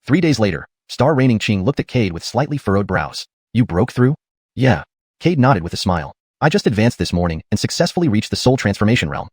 3 days later, Star Reigning Qing looked at Cade with slightly furrowed brows. You broke through? Yeah. Cade nodded with a smile. I just advanced this morning and successfully reached the soul transformation realm.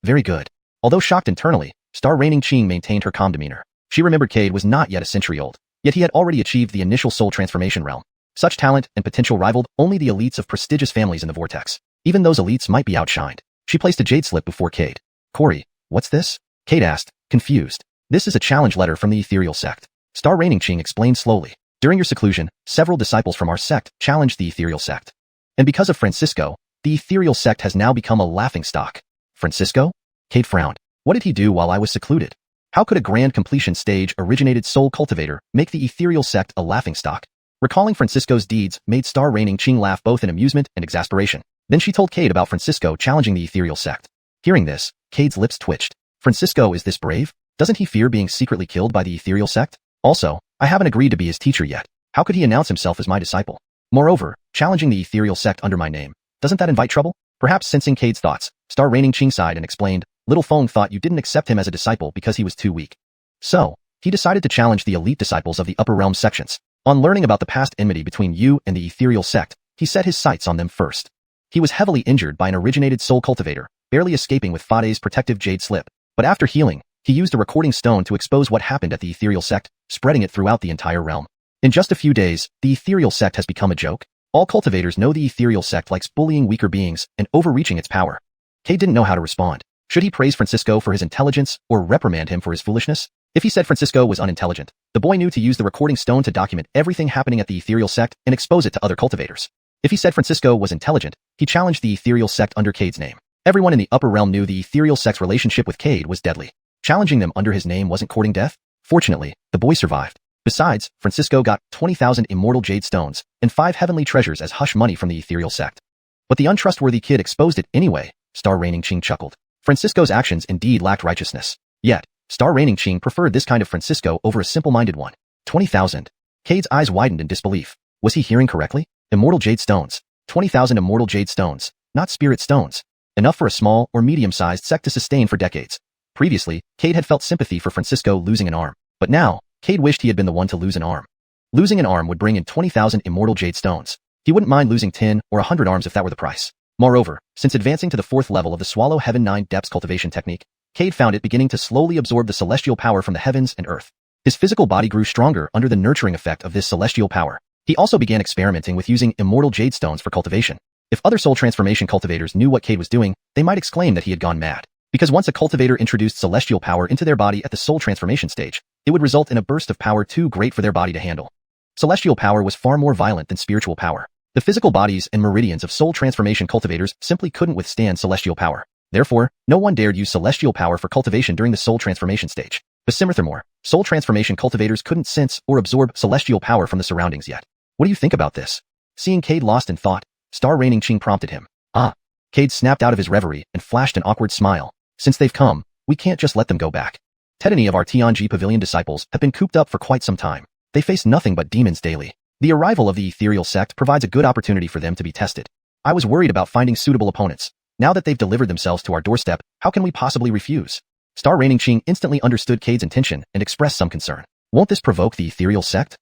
Very good. Although shocked internally, Star Reigning Qing maintained her calm demeanor. She remembered Cade was not yet a century old, yet he had already achieved the initial soul transformation realm. Such talent and potential rivaled only the elites of prestigious families in the vortex. Even those elites might be outshined. She placed a jade slip before Cade. Corey, what's this? Cade asked, confused. This is a challenge letter from the ethereal sect. Star Reigning Qing explained slowly. During your seclusion, several disciples from our sect challenged the ethereal sect. And because of Francisco, the ethereal sect has now become a laughingstock. Francisco? Cade frowned. What did he do while I was secluded? How could a grand completion stage originated soul cultivator make the ethereal sect a laughingstock? Recalling Francisco's deeds made Star Reigning Qing laugh both in amusement and exasperation. Then she told Cade about Francisco challenging the ethereal sect. Hearing this, Cade's lips twitched. Francisco is this brave? Doesn't he fear being secretly killed by the ethereal sect? Also, I haven't agreed to be his teacher yet. How could he announce himself as my disciple? Moreover, challenging the ethereal sect under my name, doesn't that invite trouble? Perhaps sensing Cade's thoughts, Star Reigning Qing sighed and explained, Little Feng thought you didn't accept him as a disciple because he was too weak. So, he decided to challenge the elite disciples of the upper realm sections. On learning about the past enmity between you and the ethereal sect, he set his sights on them first. He was heavily injured by an originated soul cultivator, barely escaping with Fade's protective jade slip. But after healing, he used a recording stone to expose what happened at the ethereal sect, spreading it throughout the entire realm. In just a few days, the ethereal sect has become a joke. All cultivators know the ethereal sect likes bullying weaker beings and overreaching its power. Cade didn't know how to respond. Should he praise Francisco for his intelligence or reprimand him for his foolishness? If he said Francisco was unintelligent, the boy knew to use the recording stone to document everything happening at the ethereal sect and expose it to other cultivators. If he said Francisco was intelligent, he challenged the ethereal sect under Cade's name. Everyone in the upper realm knew the ethereal sect's relationship with Cade was deadly. Challenging them under his name wasn't courting death. Fortunately, the boy survived. Besides, Francisco got 20,000 immortal jade stones and 5 heavenly treasures as hush money from the ethereal sect. But the untrustworthy kid exposed it anyway, Star Reigning Qing chuckled. Francisco's actions indeed lacked righteousness. Yet, Star Reigning Qing preferred this kind of Francisco over a simple-minded one. 20,000. Cade's eyes widened in disbelief. Was he hearing correctly? Immortal jade stones. 20,000 immortal jade stones, not spirit stones. Enough for a small or medium-sized sect to sustain for decades. Previously, Cade had felt sympathy for Francisco losing an arm. But now, Cade wished he had been the one to lose an arm. Losing an arm would bring in 20,000 immortal jade stones. He wouldn't mind losing 10 or 100 arms if that were the price. Moreover, since advancing to the 4th level of the Swallow Heaven 9 Depths cultivation technique, Cade found it beginning to slowly absorb the celestial power from the heavens and earth. His physical body grew stronger under the nurturing effect of this celestial power. He also began experimenting with using immortal jade stones for cultivation. If other soul transformation cultivators knew what Cade was doing, they might exclaim that he had gone mad. Because once a cultivator introduced celestial power into their body at the soul transformation stage, it would result in a burst of power too great for their body to handle. Celestial power was far more violent than spiritual power. The physical bodies and meridians of soul transformation cultivators simply couldn't withstand celestial power. Therefore, no one dared use celestial power for cultivation during the soul transformation stage. Furthermore, soul transformation cultivators couldn't sense or absorb celestial power from the surroundings yet. What do you think about this? Seeing Cade lost in thought, Star Reigning Qing prompted him. Cade snapped out of his reverie and flashed an awkward smile. Since they've come, we can't just let them go back. Any of our Tianji Pavilion disciples have been cooped up for quite some time. They face nothing but demons daily. The arrival of the ethereal sect provides a good opportunity for them to be tested. I was worried about finding suitable opponents. Now that they've delivered themselves to our doorstep, how can we possibly refuse? Star Reigning Qing instantly understood Cade's intention and expressed some concern. Won't this provoke the ethereal sect?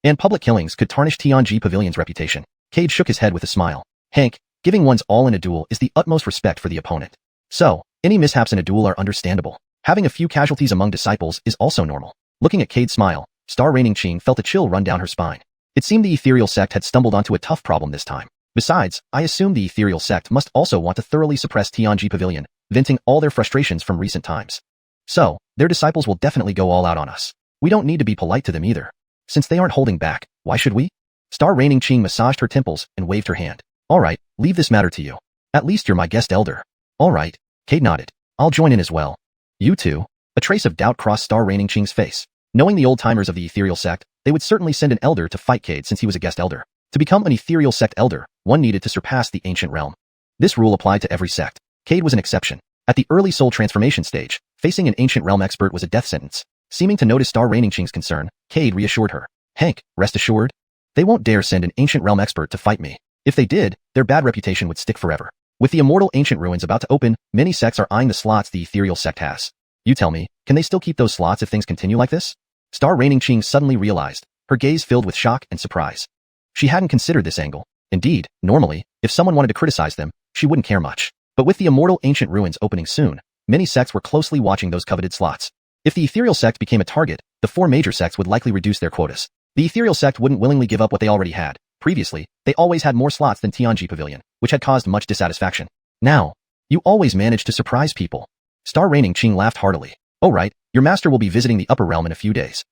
And public killings could tarnish Tianji Pavilion's reputation. Cade shook his head with a smile. Hank, giving one's all in a duel is the utmost respect for the opponent. So, any mishaps in a duel are understandable. Having a few casualties among disciples is also normal. Looking at Cade's smile, Star Reigning Qing felt a chill run down her spine. It seemed the ethereal sect had stumbled onto a tough problem this time. Besides, I assume the ethereal sect must also want to thoroughly suppress Tianji Pavilion, venting all their frustrations from recent times. So, their disciples will definitely go all out on us. We don't need to be polite to them either. Since they aren't holding back, why should we? Star Reigning Qing massaged her temples and waved her hand. Alright, leave this matter to you. At least you're my guest elder. Alright, Cade nodded. I'll join in as well. You too? A trace of doubt crossed Star Reigning Qing's face. Knowing the old-timers of the ethereal sect, they would certainly send an elder to fight Cade since he was a guest elder. To become an ethereal sect elder, one needed to surpass the ancient realm. This rule applied to every sect. Cade was an exception. At the early soul transformation stage, facing an ancient realm expert was a death sentence. Seeming to notice Star Reigning Qing's concern, Cade reassured her. Hank, rest assured. They won't dare send an ancient realm expert to fight me. If they did, their bad reputation would stick forever. With the immortal ancient ruins about to open, many sects are eyeing the slots the ethereal sect has. You tell me, can they still keep those slots if things continue like this? Star Reigning Qing suddenly realized, her gaze filled with shock and surprise. She hadn't considered this angle. Indeed, normally, if someone wanted to criticize them, she wouldn't care much. But with the immortal ancient ruins opening soon, many sects were closely watching those coveted slots. If the ethereal sect became a target, the 4 major sects would likely reduce their quotas. The ethereal sect wouldn't willingly give up what they already had. Previously, they always had more slots than Tianji Pavilion, which had caused much dissatisfaction. Now, you always manage to surprise people. Star Reigning Qing laughed heartily. Oh right, your master will be visiting the upper realm in a few days.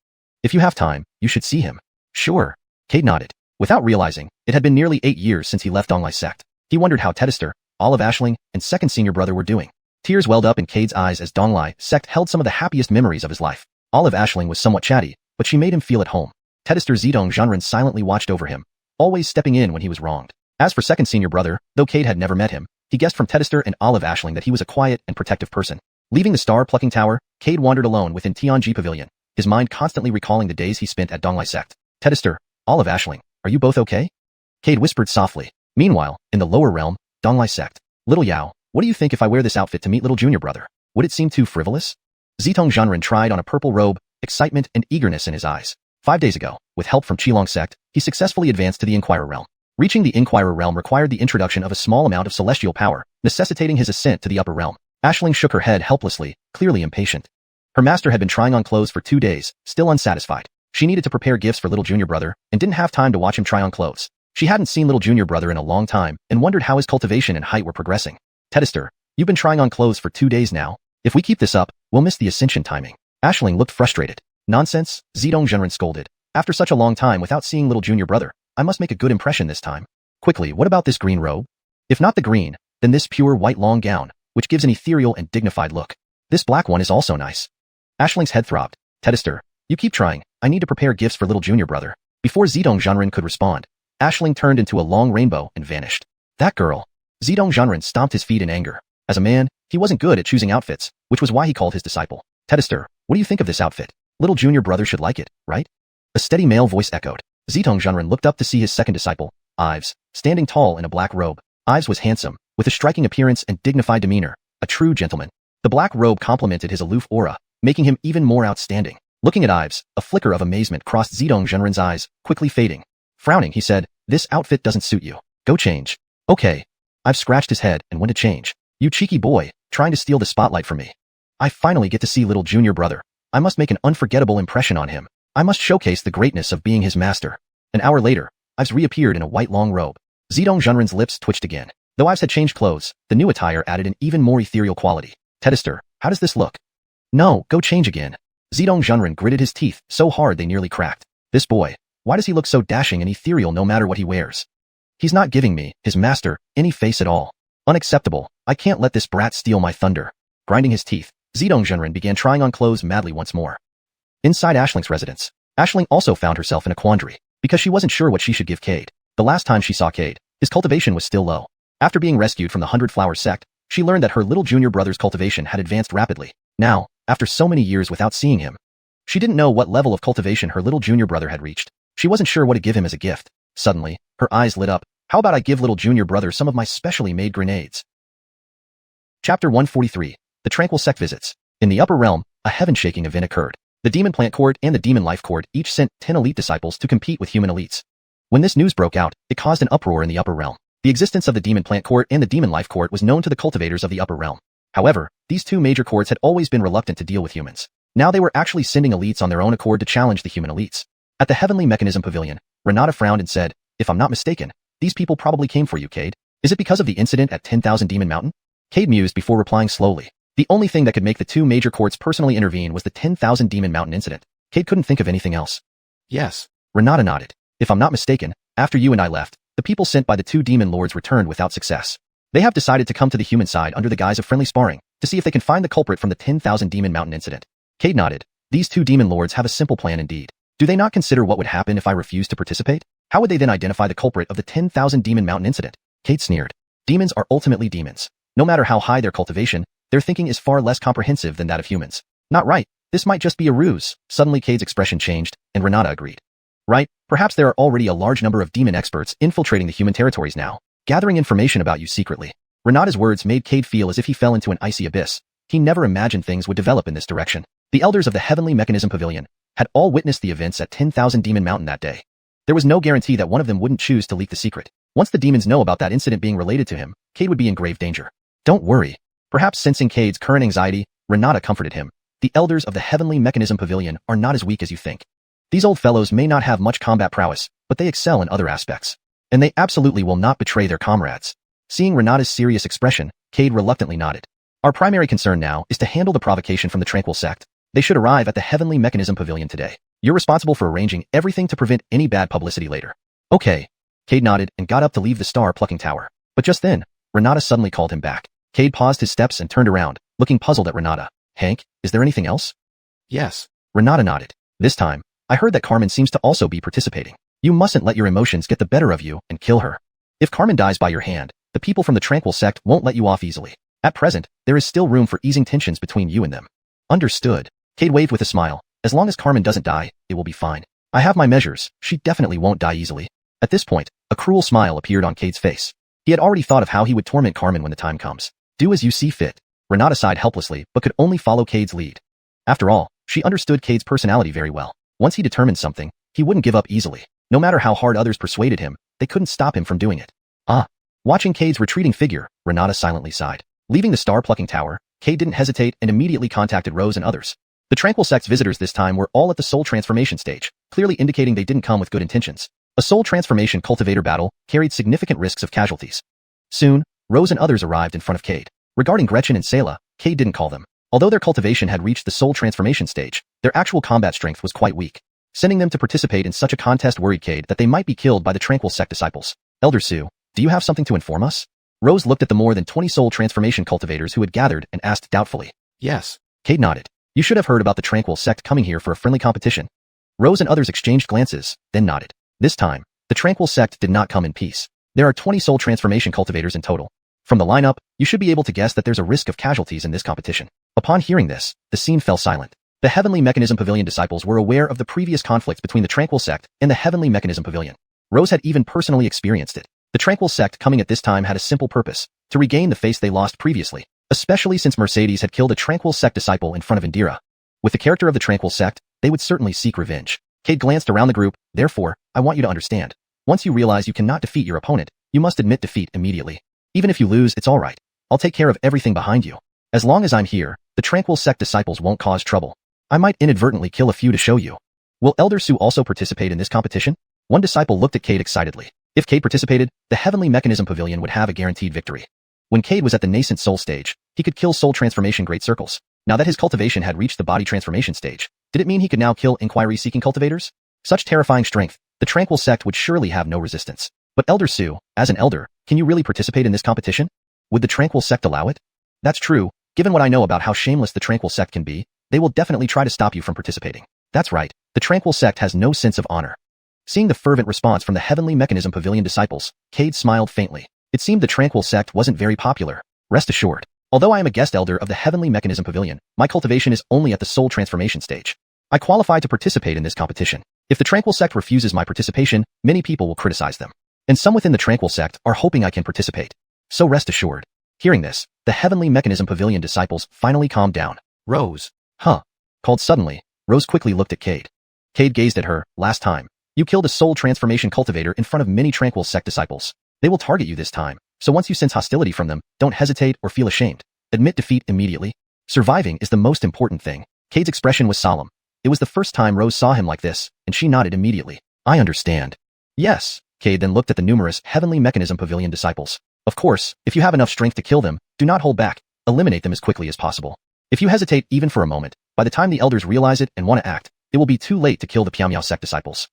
If you have time, you should see him. Sure. Cade nodded. Without realizing, it had been nearly 8 years since he left Donglai's sect. He wondered how Detested, Olive Ashling, and second senior brother were doing. Tears welled up in Cade's eyes as Donglai sect held some of the happiest memories of his life. Olive Ashling was somewhat chatty, but she made him feel at home. Detested Xuanhuan silently watched over him, always stepping in when he was wronged. As for second senior brother, though Cade had never met him, he guessed from Detested and Olive Ashling that he was a quiet and protective person. Leaving the star-plucking tower, Cade wandered alone within Tianji Pavilion, his mind constantly recalling the days he spent at Donglai sect. Detested, Olive Ashling, are you both okay? Cade whispered softly. Meanwhile, in the lower realm, Donglai sect. Little Yao, what do you think if I wear this outfit to meet little junior brother? Would it seem too frivolous? Xiuxian tried on a purple robe, excitement and eagerness in his eyes. 5 days ago, with help from Qilong sect, he successfully advanced to the Inquirer realm. Reaching the Inquirer realm required the introduction of a small amount of celestial power, necessitating his ascent to the upper realm. Ashling shook her head helplessly, clearly impatient. Her master had been trying on clothes for 2 days, still unsatisfied. She needed to prepare gifts for little junior brother, and didn't have time to watch him try on clothes. She hadn't seen little junior brother in a long time, and wondered how his cultivation and height were progressing. Detested, you've been trying on clothes for 2 days now. If we keep this up, we'll miss the ascension timing. Aisling looked frustrated. Nonsense, Xiuxian scolded. After such a long time without seeing little junior brother, I must make a good impression this time. Quickly, what about this green robe? If not the green, then this pure white long gown, which gives an ethereal and dignified look. This black one is also nice. Aisling's head throbbed. Detested, you keep trying. I need to prepare gifts for little junior brother. Before Xiuxian could respond, Aisling turned into a long rainbow and vanished. That girl. Xiuxian stomped his feet in anger. As a man, he wasn't good at choosing outfits, which was why he called his disciple. Detested, what do you think of this outfit? Little junior brother should like it, right? A steady male voice echoed. Xiuxian looked up to see his second disciple, Ives, standing tall in a black robe. Ives was handsome, with a striking appearance and dignified demeanor, a true gentleman. The black robe complemented his aloof aura, making him even more outstanding. Looking at Ives, a flicker of amazement crossed Xiuxian's eyes, quickly fading. Frowning, he said, this outfit doesn't suit you. Go change. Okay. Ives scratched his head and went to change. You cheeky boy, trying to steal the spotlight from me. I finally get to see little junior brother. I must make an unforgettable impression on him. I must showcase the greatness of being his master. An hour later, Ives reappeared in a white long robe. Xiuxian's lips twitched again. Though Ives had changed clothes, the new attire added an even more ethereal quality. Detested, how does this look? No, go change again. Xiuxian gritted his teeth so hard they nearly cracked. This boy, why does he look so dashing and ethereal no matter what he wears? He's not giving me, his master, any face at all. Unacceptable, I can't let this brat steal my thunder. Grinding his teeth, Xiuxian began trying on clothes madly once more. Inside Aisling's residence, Aisling also found herself in a quandary, because she wasn't sure what she should give Cade. The last time she saw Cade, his cultivation was still low. After being rescued from the 100-flower sect, she learned that her little junior brother's cultivation had advanced rapidly. Now, after so many years without seeing him, she didn't know what level of cultivation her little junior brother had reached. She wasn't sure what to give him as a gift. Suddenly, her eyes lit up. How about I give little junior brother some of my specially made grenades? Chapter 143. The Tranquil Sect Visits. In the upper realm, a heaven-shaking event occurred. The Demon Plant Court and the Demon Life Court each sent 10 elite disciples to compete with human elites. When this news broke out, it caused an uproar in the upper realm. The existence of the Demon Plant Court and the Demon Life Court was known to the cultivators of the upper realm. However, these two major courts had always been reluctant to deal with humans. Now they were actually sending elites on their own accord to challenge the human elites. At the Heavenly Mechanism Pavilion, Renata frowned and said, if I'm not mistaken, these people probably came for you, Cade. Is it because of the incident at 10,000 Demon Mountain? Cade mused before replying slowly. The only thing that could make the two major courts personally intervene was the 10,000 Demon Mountain incident. Cade couldn't think of anything else. Yes. Renata nodded. If I'm not mistaken, after you and I left, the people sent by the two demon lords returned without success. They have decided to come to the human side under the guise of friendly sparring, to see if they can find the culprit from the 10,000 Demon Mountain incident. Cade nodded. These two demon lords have a simple plan indeed. Do they not consider what would happen if I refused to participate? How would they then identify the culprit of the 10,000 Demon Mountain incident? Cade sneered. Demons are ultimately demons. No matter how high their cultivation, their thinking is far less comprehensive than that of humans. Not right. This might just be a ruse. Suddenly Cade's expression changed, and Renata agreed. Right, perhaps there are already a large number of demon experts infiltrating the human territories now, gathering information about you secretly. Renata's words made Cade feel as if he fell into an icy abyss. He never imagined things would develop in this direction. The elders of the Heavenly Mechanism Pavilion had all witnessed the events at 10,000 Demon Mountain that day. There was no guarantee that one of them wouldn't choose to leak the secret. Once the demons know about that incident being related to him, Cade would be in grave danger. Don't worry. Perhaps sensing Cade's current anxiety, Renata comforted him. The elders of the Heavenly Mechanism Pavilion are not as weak as you think. These old fellows may not have much combat prowess, but they excel in other aspects. And they absolutely will not betray their comrades. Seeing Renata's serious expression, Cade reluctantly nodded. Our primary concern now is to handle the provocation from the Tranquil Sect. They should arrive at the Heavenly Mechanism Pavilion today. You're responsible for arranging everything to prevent any bad publicity later. Okay. Cade nodded and got up to leave the star-plucking tower. But just then, Renata suddenly called him back. Cade paused his steps and turned around, looking puzzled at Renata. Hank, is there anything else? Yes. Renata nodded. This time, I heard that Carmen seems to also be participating. You mustn't let your emotions get the better of you and kill her. If Carmen dies by your hand, the people from the Tranquil Sect won't let you off easily. At present, there is still room for easing tensions between you and them. Understood. Cade waved with a smile. As long as Carmen doesn't die, it will be fine. I have my measures. She definitely won't die easily. At this point, a cruel smile appeared on Cade's face. He had already thought of how he would torment Carmen when the time comes. Do as you see fit. Renata sighed helplessly, but could only follow Cade's lead. After all, she understood Cade's personality very well. Once he determined something, he wouldn't give up easily. No matter how hard others persuaded him, they couldn't stop him from doing it. Watching Cade's retreating figure, Renata silently sighed. Leaving the star-plucking tower, Cade didn't hesitate and immediately contacted Rose and others. The Tranquil Sect's visitors this time were all at the soul transformation stage, clearly indicating they didn't come with good intentions. A soul transformation cultivator battle carried significant risks of casualties. Soon, Rose and others arrived in front of Cade. Regarding Gretchen and Selah, Cade didn't call them. Although their cultivation had reached the soul transformation stage, their actual combat strength was quite weak. Sending them to participate in such a contest worried Cade that they might be killed by the tranquil sect disciples. Elder Su, do you have something to inform us? Rose looked at the more than 20 soul transformation cultivators who had gathered and asked doubtfully. Yes. Cade nodded. You should have heard about the tranquil sect coming here for a friendly competition. Rose and others exchanged glances, then nodded. This time, the tranquil sect did not come in peace. There are 20 soul transformation cultivators in total. From the lineup, you should be able to guess that there's a risk of casualties in this competition. Upon hearing this, the scene fell silent. The Heavenly Mechanism Pavilion disciples were aware of the previous conflicts between the Tranquil Sect and the Heavenly Mechanism Pavilion. Rose had even personally experienced it. The Tranquil Sect coming at this time had a simple purpose, to regain the face they lost previously, especially since Mercedes had killed a Tranquil Sect disciple in front of Indira. With the character of the Tranquil Sect, they would certainly seek revenge. Cade glanced around the group. Therefore, I want you to understand. Once you realize you cannot defeat your opponent, you must admit defeat immediately. Even if you lose, it's alright. I'll take care of everything behind you. As long as I'm here, the Tranquil Sect disciples won't cause trouble. I might inadvertently kill a few to show you. Will Elder Su also participate in this competition? One disciple looked at Cade excitedly. If Cade participated, the Heavenly Mechanism Pavilion would have a guaranteed victory. When Cade was at the nascent soul stage, he could kill soul transformation great circles. Now that his cultivation had reached the body transformation stage, did it mean he could now kill inquiry-seeking cultivators? Such terrifying strength, the Tranquil Sect would surely have no resistance. But Elder Su, as an elder, can you really participate in this competition? Would the Tranquil Sect allow it? That's true. Given what I know about how shameless the Tranquil Sect can be, they will definitely try to stop you from participating. That's right, the Tranquil Sect has no sense of honor. Seeing the fervent response from the Heavenly Mechanism Pavilion disciples, Cade smiled faintly. It seemed the Tranquil Sect wasn't very popular. Rest assured, although I am a guest elder of the Heavenly Mechanism Pavilion, my cultivation is only at the soul transformation stage. I qualify to participate in this competition. If the Tranquil Sect refuses my participation, many people will criticize them. And some within the Tranquil Sect are hoping I can participate. So rest assured. Hearing this, the Heavenly Mechanism Pavilion disciples finally calmed down. Rose. Huh. Called suddenly, Rose quickly looked at Cade. Cade gazed at her. Last time, you killed a soul transformation cultivator in front of many Tranquil Sect disciples. They will target you this time, so once you sense hostility from them, don't hesitate or feel ashamed. Admit defeat immediately. Surviving is the most important thing. Cade's expression was solemn. It was the first time Rose saw him like this, and she nodded immediately. I understand. Yes. Cade then looked at the numerous Heavenly Mechanism Pavilion disciples. Of course, if you have enough strength to kill them, do not hold back. Eliminate them as quickly as possible. If you hesitate even for a moment, by the time the elders realize it and want to act, it will be too late to kill the Piao Sect disciples.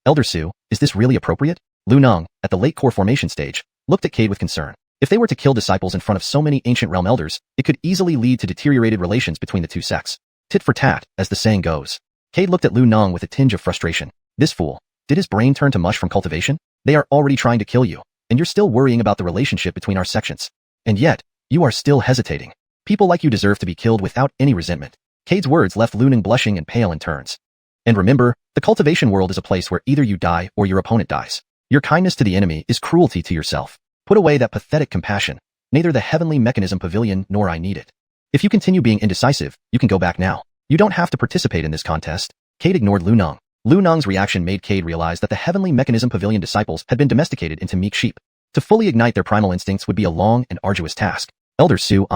Elder Su, is this really appropriate? Lu Nong, at the late core formation stage, looked at Cade with concern. If they were to kill disciples in front of so many ancient realm elders, it could easily lead to deteriorated relations between the two sects. Tit for tat, as the saying goes. Cade looked at Lu Nong with a tinge of frustration. This fool. Did his brain turn to mush from cultivation? They are already trying to kill you, and you're still worrying about the relationship between our sections. And yet, you are still hesitating. People like you deserve to be killed without any resentment. Cade's words left Lu Nong blushing and pale in turns. And remember, the cultivation world is a place where either you die or your opponent dies. Your kindness to the enemy is cruelty to yourself. Put away that pathetic compassion. Neither the Heavenly Mechanism Pavilion nor I need it. If you continue being indecisive, you can go back now. You don't have to participate in this contest. Cade ignored Lu Nong. Lu Nong's reaction made Cade realize that the Heavenly Mechanism Pavilion disciples had been domesticated into meek sheep. To fully ignite their primal instincts would be a long and arduous task. Elder Su,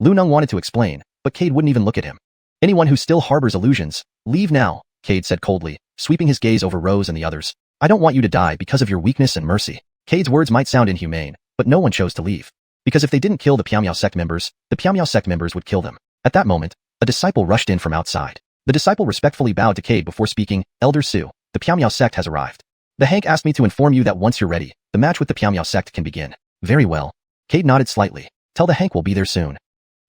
Lu Nong wanted to explain, but Cade wouldn't even look at him. Anyone who still harbors illusions, leave now, Cade said coldly, sweeping his gaze over Rose and the others. I don't want you to die because of your weakness and mercy. Cade's words might sound inhumane, but no one chose to leave. Because if they didn't kill the Piao Sect members, the Piao Sect members would kill them. At that moment, a disciple rushed in from outside. The disciple respectfully bowed to Cade before speaking. Elder Su, the Piao Sect has arrived. The Hank asked me to inform you that once you're ready, the match with the Piao Sect can begin. Very well. Cade nodded slightly. Tell the Hank we'll be there soon.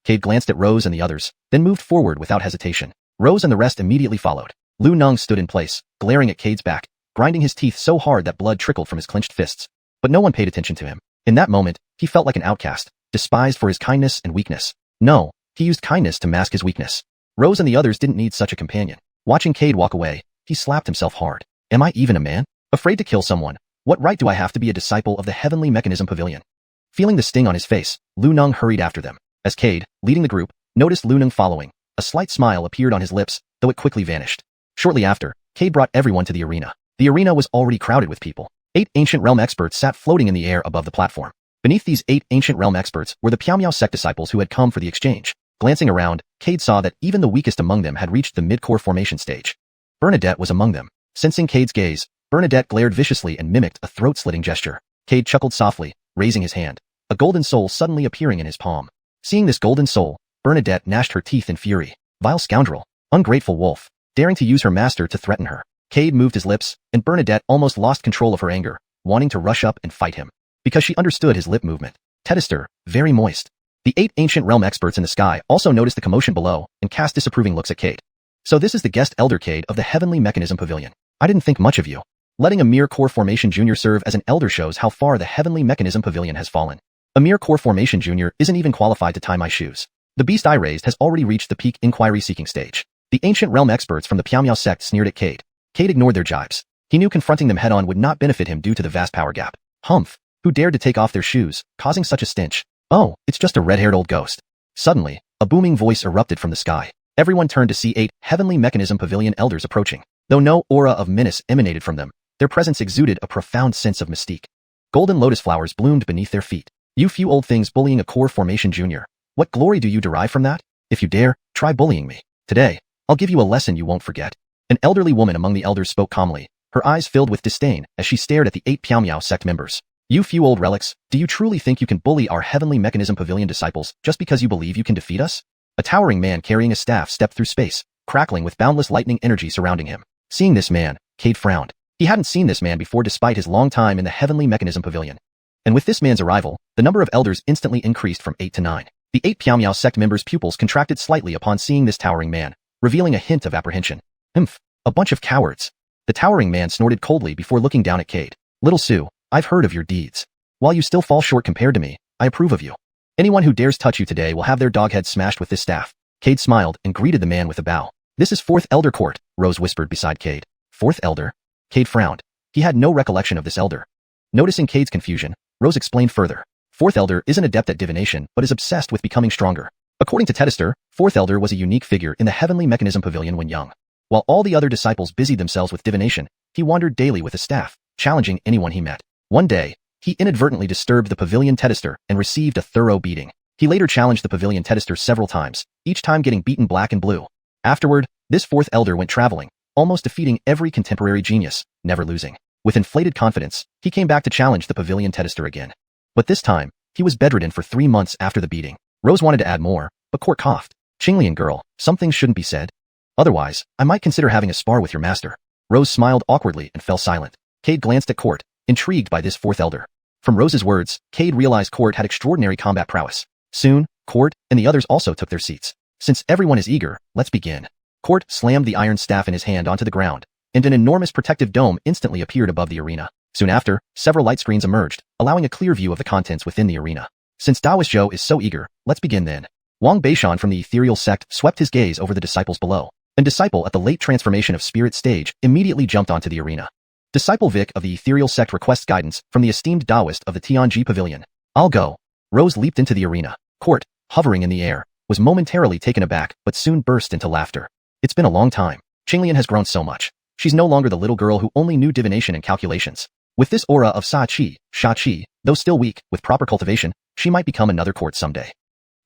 Cade glanced at Rose and the others, then moved forward without hesitation. Rose and the rest immediately followed. Lu Nong stood in place, glaring at Cade's back, grinding his teeth so hard that blood trickled from his clenched fists. But no one paid attention to him. In that moment, he felt like an outcast, despised for his kindness and weakness. No, he used kindness to mask his weakness. Rose and the others didn't need such a companion. Watching Cade walk away, he slapped himself hard. Am I even a man? Afraid to kill someone? What right do I have to be a disciple of the Heavenly Mechanism Pavilion? Feeling the sting on his face, Lu Nong hurried after them. As Cade, leading the group, noticed Lu Nong following, a slight smile appeared on his lips, though it quickly vanished. Shortly after, Cade brought everyone to the arena. The arena was already crowded with people. 8 ancient realm experts sat floating in the air above the platform. Beneath these 8 ancient realm experts were the Piao Sect disciples who had come for the exchange. Glancing around, Cade saw that even the weakest among them had reached the mid-core formation stage. Bernadette was among them. Sensing Cade's gaze, Bernadette glared viciously and mimicked a throat-slitting gesture. Cade chuckled softly, raising his hand, a golden soul suddenly appearing in his palm. Seeing this golden soul, Bernadette gnashed her teeth in fury. Vile scoundrel. Ungrateful wolf. Daring to use her master to threaten her. Cade moved his lips, and Bernadette almost lost control of her anger, wanting to rush up and fight him. Because she understood his lip movement. Detested, very moist. The 8 ancient realm experts in the sky also noticed the commotion below and cast disapproving looks at Cade. So this is the guest elder Cade of the Heavenly Mechanism Pavilion. I didn't think much of you. Letting a mere core formation junior serve as an elder shows how far the Heavenly Mechanism Pavilion has fallen. A mere core formation junior isn't even qualified to tie my shoes. The beast I raised has already reached the peak inquiry-seeking stage. The ancient realm experts from the Xiuxian sect sneered at Cade. Cade ignored their jibes. He knew confronting them head-on would not benefit him due to the vast power gap. Humph. Who dared to take off their shoes, causing such a stench? Oh, it's just a red-haired old ghost. Suddenly, a booming voice erupted from the sky. Everyone turned to see 8 Heavenly Mechanism Pavilion elders approaching. Though no aura of menace emanated from them, their presence exuded a profound sense of mystique. Golden lotus flowers bloomed beneath their feet. You few old things bullying a core formation junior. What glory do you derive from that? If you dare, try bullying me. Today, I'll give you a lesson you won't forget. An elderly woman among the elders spoke calmly, her eyes filled with disdain as she stared at the 8 Xiuxian sect members. You few old relics, do you truly think you can bully our Heavenly Mechanism Pavilion disciples just because you believe you can defeat us? A towering man carrying a staff stepped through space, crackling with boundless lightning energy surrounding him. Seeing this man, Cade frowned. He hadn't seen this man before despite his long time in the Heavenly Mechanism Pavilion. And with this man's arrival, the number of elders instantly increased from 8 to 9. The 8 Xiuxian sect members' pupils contracted slightly upon seeing this towering man, revealing a hint of apprehension. Humph, a bunch of cowards. The towering man snorted coldly before looking down at Cade. Little Sue, I've heard of your deeds. While you still fall short compared to me, I approve of you. Anyone who dares touch you today will have their dog head smashed with this staff. Cade smiled and greeted the man with a bow. This is 4th Elder Court, Rose whispered beside Cade. 4th Elder? Cade frowned. He had no recollection of this elder. Noticing Cade's confusion, Rose explained further. 4th Elder isn't adept at divination but is obsessed with becoming stronger. According to Detested, 4th Elder was a unique figure in the Heavenly Mechanism Pavilion when young. While all the other disciples busied themselves with divination, he wandered daily with a staff, challenging anyone he met. One day, he inadvertently disturbed the pavilion Detested and received a thorough beating. He later challenged the pavilion Detested several times, each time getting beaten black and blue. Afterward, this 4th Elder went traveling, almost defeating every contemporary genius, never losing. With inflated confidence, he came back to challenge the pavilion Detested again. But this time, he was bedridden for 3 months after the beating. Rose wanted to add more, but Court coughed. Xiuxian girl, some things shouldn't be said. Otherwise, I might consider having a spar with your master. Rose smiled awkwardly and fell silent. Cade glanced at Court, intrigued by this 4th Elder. From Rose's words, Cade realized Court had extraordinary combat prowess. Soon, Court and the others also took their seats. Since everyone is eager, let's begin. Court slammed the iron staff in his hand onto the ground, and an enormous protective dome instantly appeared above the arena. Soon after, several light screens emerged, allowing a clear view of the contents within the arena. Since Taoist Zhou is so eager, let's begin then. Wang Beishan from the ethereal sect swept his gaze over the disciples below. A disciple at the late transformation of spirit stage immediately jumped onto the arena. Disciple Vic of the ethereal sect requests guidance from the esteemed Taoist of the Tianji Pavilion. I'll go. Rose leaped into the arena. Court, hovering in the air, was momentarily taken aback but soon burst into laughter. It's been a long time. Xiuxian has grown so much. She's no longer the little girl who only knew divination and calculations. With this aura of Xia-qi, though still weak, with proper cultivation, she might become another Court someday.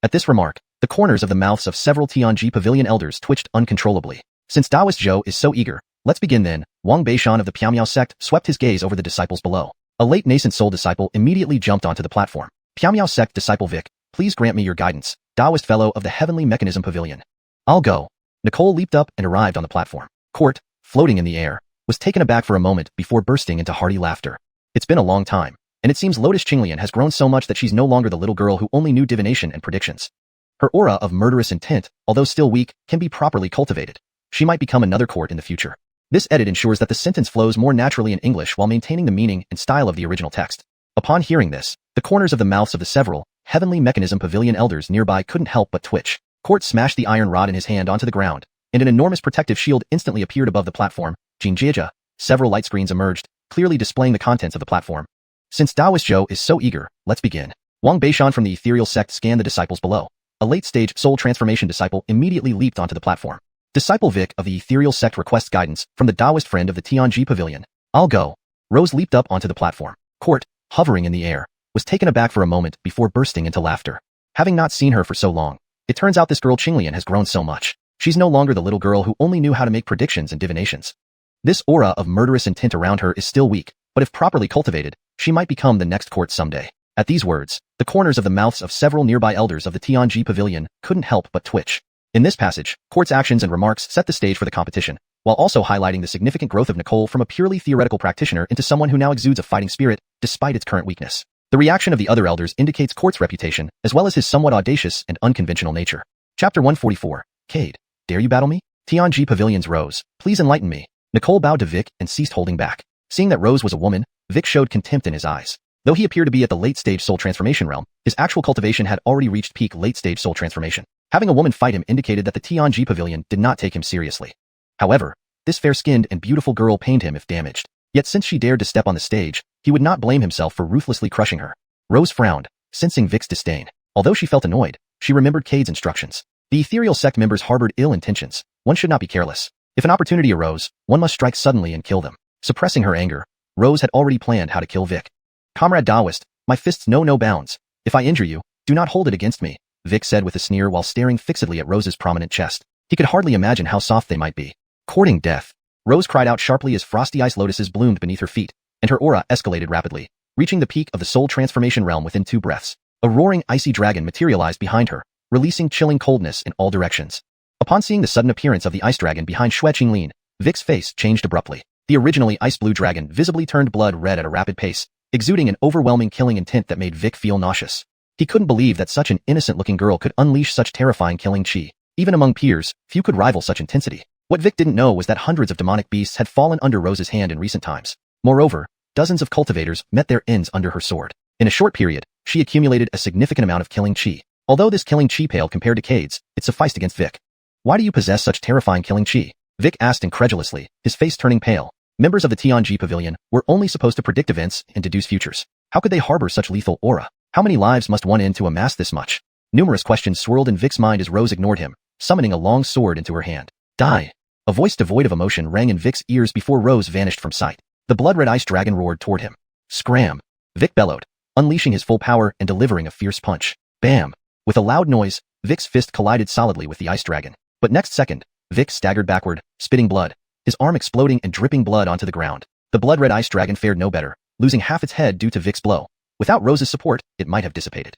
At this remark, the corners of the mouths of several Tianji Pavilion elders twitched uncontrollably. Since Taoist Zhou is so eager, let's begin then. Wang Beishan of the Xiuxian sect swept his gaze over the disciples below. A late nascent soul disciple immediately jumped onto the platform. Xiuxian sect disciple Vic, please grant me your guidance, Taoist fellow of the Heavenly Mechanism Pavilion. I'll go. Nicole leaped up and arrived on the platform. Court, floating in the air, was taken aback for a moment before bursting into hearty laughter. It's been a long time, and it seems Lotus Xiuxian has grown so much that she's no longer the little girl who only knew divination and predictions. Her aura of murderous intent, although still weak, can be properly cultivated. She might become another Court in the future. This edit ensures that the sentence flows more naturally in English while maintaining the meaning and style of the original text. Upon hearing this, the corners of the mouths of the several Heavenly Mechanism Pavilion elders nearby couldn't help but twitch. Court smashed the iron rod in his hand onto the ground, and an enormous protective shield instantly appeared above the platform. Jinjia, several light screens emerged, clearly displaying the contents of the platform. Since Taoist Zhou is so eager, let's begin. Wang Beishan from the ethereal sect scanned the disciples below. A late-stage soul transformation disciple immediately leaped onto the platform. Disciple Vic of the ethereal sect requests guidance from the Taoist friend of the Tianji Pavilion. I'll go. Rose leaped up onto the platform. Court, hovering in the air, was taken aback for a moment before bursting into laughter. Having not seen her for so long, it turns out this girl Xiuxian has grown so much. She's no longer the little girl who only knew how to make predictions and divinations. This aura of murderous intent around her is still weak, but if properly cultivated, she might become the next Court someday. At these words, The corners of the mouths of several nearby elders of the Tianji Pavilion couldn't help but twitch. In this passage, Court's actions and remarks set the stage for the competition, while also highlighting the significant growth of Nicole from a purely theoretical practitioner into someone who now exudes a fighting spirit, despite its current weakness. The reaction of the other elders indicates Court's reputation, as well as his somewhat audacious and unconventional nature. Chapter 144. Cade, dare you battle me? Tianji Pavilion's Rose, please enlighten me. Nicole bowed to Vic and ceased holding back. Seeing that Rose was a woman, Vic showed contempt in his eyes. Though he appeared to be at the late-stage soul transformation realm, his actual cultivation had already reached peak late-stage soul transformation. Having a woman fight him indicated that the Tianji Pavilion did not take him seriously. However, this fair-skinned and beautiful girl pained him if damaged. Yet since she dared to step on the stage, he would not blame himself for ruthlessly crushing her. Rose frowned, sensing Vic's disdain. Although she felt annoyed, she remembered Cade's instructions. The ethereal sect members harbored ill intentions. One should not be careless. If an opportunity arose, one must strike suddenly and kill them. Suppressing her anger, Rose had already planned how to kill Vic. Comrade Taoist, my fists know no bounds. If I injure you, do not hold it against me, Vic said with a sneer while staring fixedly at Rose's prominent chest. He could hardly imagine how soft they might be. Courting death. Rose cried out sharply as frosty ice lotuses bloomed beneath her feet, and her aura escalated rapidly, reaching the peak of the soul transformation realm within 2 breaths. A roaring icy dragon materialized behind her, releasing chilling coldness in all directions. Upon seeing the sudden appearance of the ice dragon behind xiuxian, Vic's face changed abruptly. The originally ice-blue dragon visibly turned blood red at a rapid pace, exuding an overwhelming killing intent that made Vic feel nauseous. He couldn't believe that such an innocent-looking girl could unleash such terrifying killing chi. Even among peers, few could rival such intensity. What Vic didn't know was that hundreds of demonic beasts had fallen under Rose's hand in recent times. Moreover, dozens of cultivators met their ends under her sword. In a short period, she accumulated a significant amount of killing chi. Although this killing chi paled compared to Cade's, it sufficed against Vic. Why do you possess such terrifying killing chi? Vic asked incredulously, his face turning pale. Members of the Tianji Pavilion were only supposed to predict events and deduce futures. How could they harbor such lethal aura? How many lives must one end to amass this much? Numerous questions swirled in Vic's mind as Rose ignored him, summoning a long sword into her hand. Die! A voice devoid of emotion rang in Vic's ears before Rose vanished from sight. The blood-red ice dragon roared toward him. Scram! Vic bellowed, unleashing his full power and delivering a fierce punch. Bam! With a loud noise, Vic's fist collided solidly with the ice dragon. But next second, Vic staggered backward, spitting blood, his arm exploding and dripping blood onto the ground. The blood-red ice dragon fared no better, losing half its head due to Vic's blow. Without Rose's support, it might have dissipated.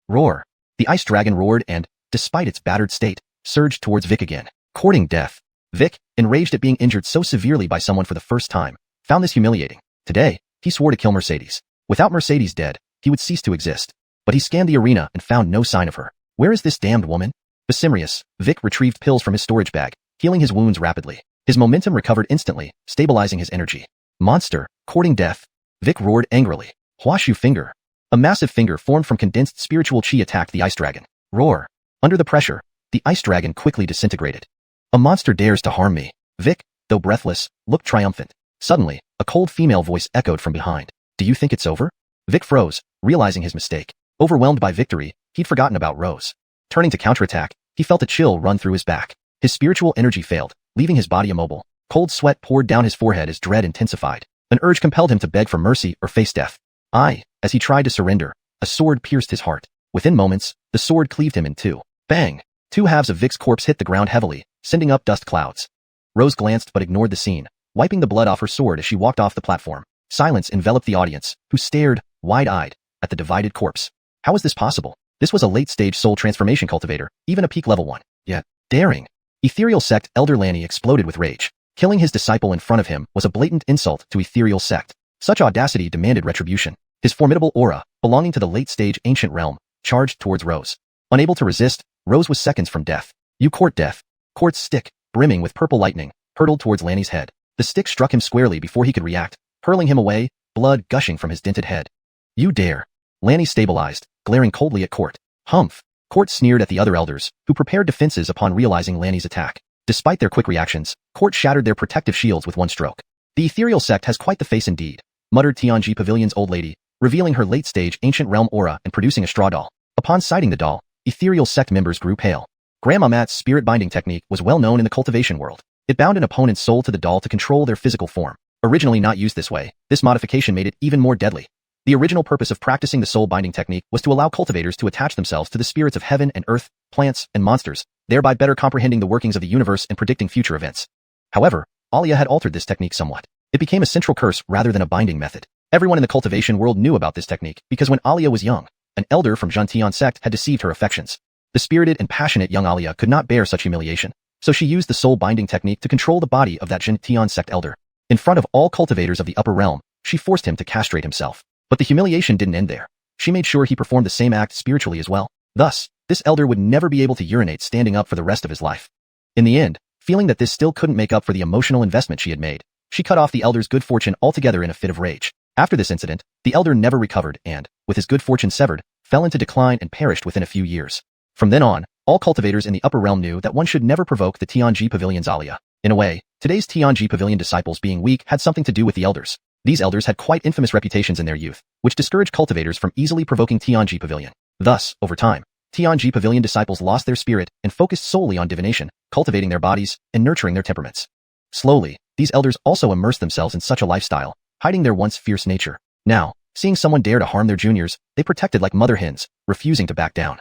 Roar! The ice dragon roared and, despite its battered state, surged towards Vic again, courting death. Vic, enraged at being injured so severely by someone for the first time, found this humiliating. Today, he swore to kill Mercedes. Without Mercedes dead, he would cease to exist. But he scanned the arena and found no sign of her. Where is this damned woman? Besimrious, Vic retrieved pills from his storage bag, healing his wounds rapidly. His momentum recovered instantly, stabilizing his energy. Monster, courting death. Vic roared angrily. Huashu finger. A massive finger formed from condensed spiritual chi attacked the ice dragon. Roar. Under the pressure, the ice dragon quickly disintegrated. A monster dares to harm me. Vic, though breathless, looked triumphant. Suddenly, a cold female voice echoed from behind. Do you think it's over? Vic froze, realizing his mistake. Overwhelmed by victory, he'd forgotten about Rose. Turning to counterattack, he felt a chill run through his back. His spiritual energy failed, leaving his body immobile. Cold sweat poured down his forehead as dread intensified. An urge compelled him to beg for mercy or face death. As he tried to surrender, a sword pierced his heart. Within moments, the sword cleaved him in 2. Bang! 2 halves of Vic's corpse hit the ground heavily, sending up dust clouds. Rose glanced but ignored the scene, wiping the blood off her sword as she walked off the platform. Silence enveloped the audience, who stared, wide-eyed, at the divided corpse. How was this possible? This was a late-stage soul transformation cultivator, even a peak level one. Yet, daring. Ethereal sect Elder Lanny exploded with rage. Killing his disciple in front of him was a blatant insult to ethereal sect. Such audacity demanded retribution. His formidable aura, belonging to the late-stage ancient realm, charged towards Rose. Unable to resist, Rose was seconds from death. You court death. Court's stick, brimming with purple lightning, hurtled towards Lanny's head. The stick struck him squarely before he could react, hurling him away, blood gushing from his dented head. You dare. Lanny stabilized, glaring coldly at Court. Humph. Court sneered at the other elders, who prepared defenses upon realizing Lanny's attack. Despite their quick reactions, Court shattered their protective shields with one stroke. The ethereal sect has quite the face indeed, muttered Tianji Pavilion's old lady, revealing her late-stage ancient realm aura and producing a straw doll. Upon sighting the doll, ethereal sect members grew pale. Grandma Matt's spirit binding technique was well known in the cultivation world. It bound an opponent's soul to the doll to control their physical form. Originally not used this way, this modification made it even more deadly. The original purpose of practicing the soul binding technique was to allow cultivators to attach themselves to the spirits of heaven and earth, plants, and monsters, thereby better comprehending the workings of the universe and predicting future events. However, Alia had altered this technique somewhat. It became a central curse rather than a binding method. Everyone in the cultivation world knew about this technique because when Alia was young, an elder from Xiuxian sect, had deceived her affections. The spirited and passionate young Alia could not bear such humiliation, so she used the soul binding technique to control the body of that Xiuxian sect elder. In front of all cultivators of the upper realm, she forced him to castrate himself. But the humiliation didn't end there. She made sure he performed the same act spiritually as well. Thus, this elder would never be able to urinate standing up for the rest of his life. In the end, feeling that this still couldn't make up for the emotional investment she had made, she cut off the elder's good fortune altogether in a fit of rage. After this incident, the elder never recovered and, with his good fortune severed, fell into decline and perished within a few years. From then on, all cultivators in the upper realm knew that one should never provoke the Tianji Pavilion's Alia. In a way, today's Tianji Pavilion disciples being weak had something to do with the elders. These elders had quite infamous reputations in their youth, which discouraged cultivators from easily provoking Tianji Pavilion. Thus, over time, Tianji Pavilion disciples lost their spirit and focused solely on divination, cultivating their bodies and nurturing their temperaments. Slowly, these elders also immersed themselves in such a lifestyle, hiding their once fierce nature. Now, seeing someone dare to harm their juniors, they protected like mother hens, refusing to back down.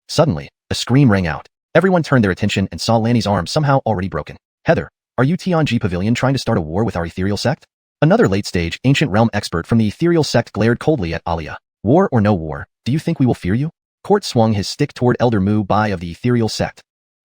Suddenly, a scream rang out. Everyone turned their attention and saw Lanny's arm somehow already broken. Heather, are you Tianji Pavilion trying to start a war with our ethereal sect? Another late-stage ancient realm expert from the ethereal sect glared coldly at Alia. War or no war, do you think we will fear you? Court swung his stick toward Elder Mu Bai of the ethereal sect.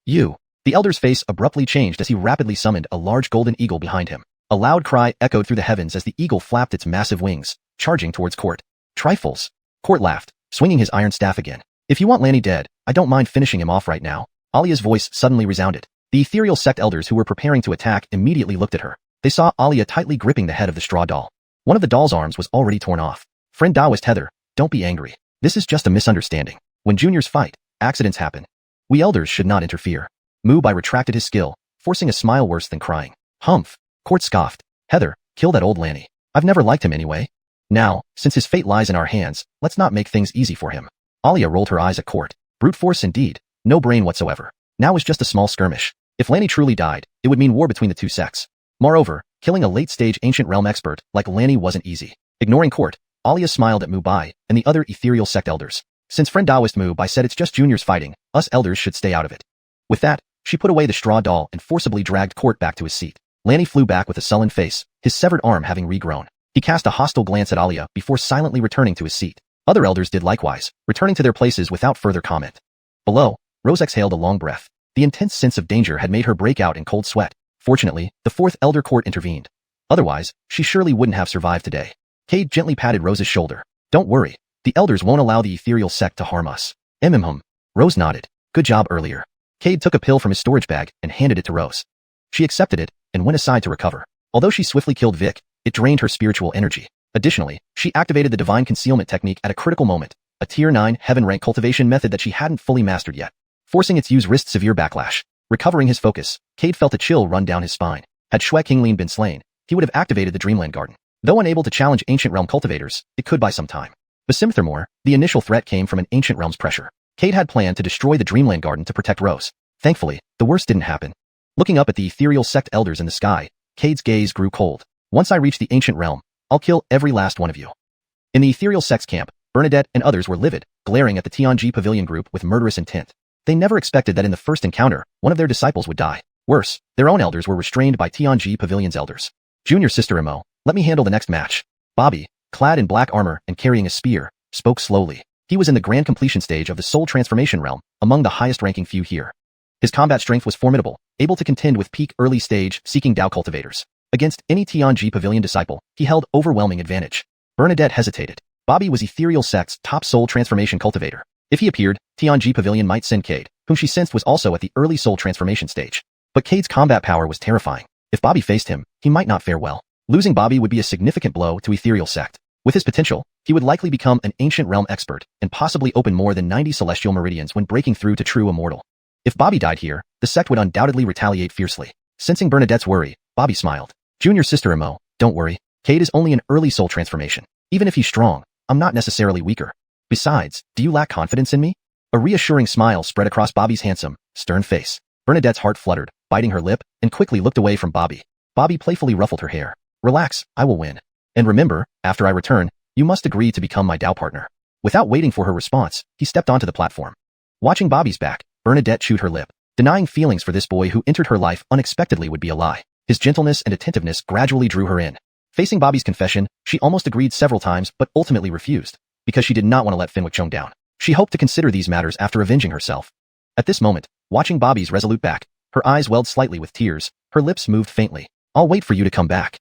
You. The elder's face abruptly changed as he rapidly summoned a large golden eagle behind him. A loud cry echoed through the heavens as the eagle flapped its massive wings, charging towards Court. Trifles. Court laughed, swinging his iron staff again. If you want Lanny dead, I don't mind finishing him off right now. Alia's voice suddenly resounded. The ethereal sect elders who were preparing to attack immediately looked at her. They saw Alia tightly gripping the head of the straw doll. One of the doll's arms was already torn off. Friend Taoist Heather, don't be angry. This is just a misunderstanding. When juniors fight, accidents happen. We elders should not interfere. Mu Bai retracted his skill, forcing a smile worse than crying. Humph. Court scoffed. Heather, kill that old Lanny. I've never liked him anyway. Now, since his fate lies in our hands, let's not make things easy for him. Alia rolled her eyes at Court. Brute force indeed. No brain whatsoever. Now was just a small skirmish. If Lanny truly died, it would mean war between the two sects. Moreover, killing a late-stage ancient realm expert like Lanny wasn't easy. Ignoring Court, Alia smiled at Mu Bai and the other ethereal sect elders. Since friend Taoist Mu Bai said it's just juniors fighting, us elders should stay out of it. With that, she put away the straw doll and forcibly dragged Court back to his seat. Lanny flew back with a sullen face, his severed arm having regrown. He cast a hostile glance at Alia before silently returning to his seat. Other elders did likewise, returning to their places without further comment. Below, Rose exhaled a long breath. The intense sense of danger had made her break out in cold sweat. Fortunately, the fourth elder Court intervened. Otherwise, she surely wouldn't have survived today. Cade gently patted Rose's shoulder. Don't worry, the elders won't allow the ethereal sect to harm us. Rose nodded. Good job earlier. Cade took a pill from his storage bag and handed it to Rose. She accepted it and went aside to recover. Although she swiftly killed Vic, it drained her spiritual energy. Additionally, she activated the divine concealment technique at a critical moment, a tier 9 heaven rank cultivation method that she hadn't fully mastered yet. Forcing its use risked severe backlash. Recovering his focus, Cade felt a chill run down his spine. Had Shui Qinglin been slain, he would have activated the Dreamland Garden. Though unable to challenge ancient realm cultivators, it could buy some time. Furthermore, the initial threat came from an ancient realm's pressure. Cade had planned to destroy the Dreamland Garden to protect Rose. Thankfully, the worst didn't happen. Looking up at the ethereal sect elders in the sky, Cade's gaze grew cold. Once I reach the ancient realm, I'll kill every last one of you. In the ethereal sect's camp, Bernadette and others were livid, glaring at the Tianji Pavilion group with murderous intent. They never expected that in the first encounter, one of their disciples would die. Worse, their own elders were restrained by Tianji Pavilion's elders. Junior sister Mo, let me handle the next match. Bobby, clad in black armor and carrying a spear, spoke slowly. He was in the grand completion stage of the soul transformation realm, among the highest-ranking few here. His combat strength was formidable, able to contend with peak early-stage seeking Dao cultivators. Against any Tianji Pavilion disciple, he held overwhelming advantage. Bernadette hesitated. Bobby was ethereal sect's top soul transformation cultivator. If he appeared, Tianji Pavilion might send Cade, whom she sensed was also at the early soul transformation stage. But Cade's combat power was terrifying. If Bobby faced him, he might not fare well. Losing Bobby would be a significant blow to ethereal sect. With his potential, he would likely become an ancient realm expert and possibly open more than 90 celestial meridians when breaking through to true immortal. If Bobby died here, the sect would undoubtedly retaliate fiercely. Sensing Bernadette's worry, Bobby smiled. Junior sister Mo, don't worry. Cade is only an early soul transformation. Even if he's strong, I'm not necessarily weaker. Besides, do you lack confidence in me? A reassuring smile spread across Bobby's handsome, stern face. Bernadette's heart fluttered, biting her lip, and quickly looked away from Bobby. Bobby playfully ruffled her hair. Relax, I will win. And remember, after I return, you must agree to become my Dao partner. Without waiting for her response, he stepped onto the platform. Watching Bobby's back, Bernadette chewed her lip. Denying feelings for this boy who entered her life unexpectedly would be a lie. His gentleness and attentiveness gradually drew her in. Facing Bobby's confession, she almost agreed several times but ultimately refused. because she did not want to let Xiuxian down. She hoped to consider these matters after avenging herself. At this moment, watching Bobby's resolute back, her eyes welled slightly with tears, her lips moved faintly. I'll wait for you to come back.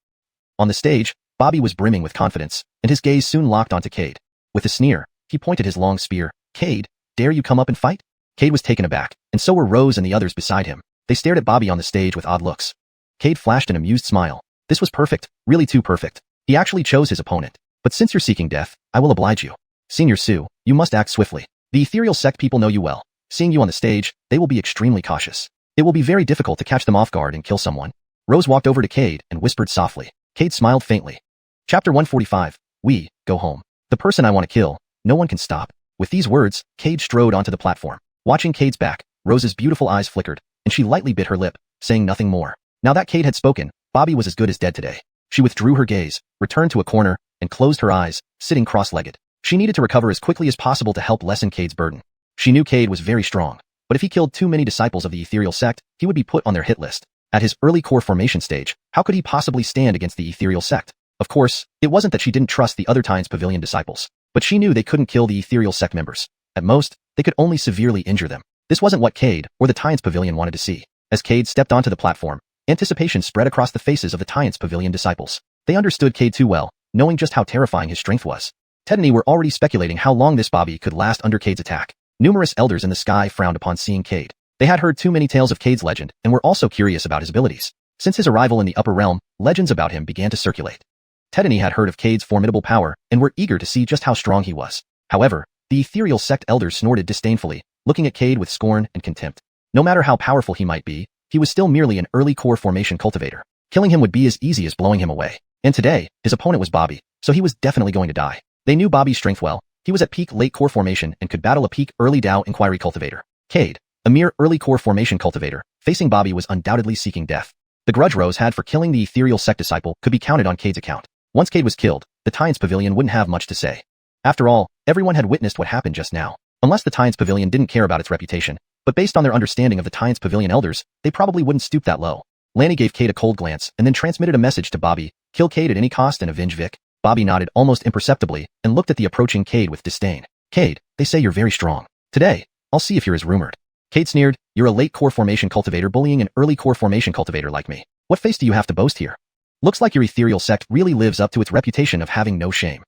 On the stage, Bobby was brimming with confidence, and his gaze soon locked onto Cade. With a sneer, he pointed his long spear. Cade, dare you come up and fight? Cade was taken aback, and so were Rose and the others beside him. They stared at Bobby on the stage with odd looks. Cade flashed an amused smile. This was perfect, really too perfect. He actually chose his opponent. But since you're seeking death, I will oblige you. Senior Sue, you must act swiftly. The ethereal sect people know you well. Seeing you on the stage, they will be extremely cautious. It will be very difficult to catch them off guard and kill someone. Rose walked over to Cade and whispered softly. Cade smiled faintly. Chapter 145. We, go home. The person I want to kill, no one can stop. With these words, Cade strode onto the platform. Watching Cade's back, Rose's beautiful eyes flickered, and she lightly bit her lip, saying nothing more. Now that Cade had spoken, Bobby was as good as dead today. She withdrew her gaze, returned to a corner, and closed her eyes, sitting cross-legged. She needed to recover as quickly as possible to help lessen Cade's burden. She knew Cade was very strong, but if he killed too many disciples of the ethereal sect, he would be put on their hit list. At his early core formation stage, how could he possibly stand against the ethereal sect? Of course, it wasn't that she didn't trust the other Times Pavilion disciples, but she knew they couldn't kill the ethereal sect members. At most, they could only severely injure them. This wasn't what Cade or the Times Pavilion wanted to see. As Cade stepped onto the platform, anticipation spread across the faces of the Times Pavilion disciples. They understood Cade too well, knowing just how terrifying his strength was. Ted and he were already speculating how long this Bobby could last under Cade's attack. Numerous elders in the sky frowned upon seeing Cade. They had heard too many tales of Cade's legend and were also curious about his abilities. Since his arrival in the upper realm, legends about him began to circulate. Ted and he had heard of Cade's formidable power and were eager to see just how strong he was. However, the ethereal sect elders snorted disdainfully, looking at Cade with scorn and contempt. No matter how powerful he might be, he was still merely an early core formation cultivator. Killing him would be as easy as blowing him away. And today, his opponent was Bobby, so he was definitely going to die. They knew Bobby's strength well. He was at peak late core formation and could battle a peak early Dao inquiry cultivator. Cade, a mere early core formation cultivator, facing Bobby was undoubtedly seeking death. The grudge Rose had for killing the ethereal sect disciple could be counted on Cade's account. Once Cade was killed, the Times Pavilion wouldn't have much to say. After all, everyone had witnessed what happened just now. Unless the Times Pavilion didn't care about its reputation, but based on their understanding of the Times Pavilion elders, they probably wouldn't stoop that low. Lanny gave Cade a cold glance and then transmitted a message to Bobby, kill Cade at any cost and avenge Vic. Bobby nodded almost imperceptibly and looked at the approaching Cade with disdain. Cade, they say you're very strong. Today, I'll see if you're as rumored. Cade sneered, you're a late core formation cultivator bullying an early core formation cultivator like me. What face do you have to boast here? Looks like your ethereal sect really lives up to its reputation of having no shame.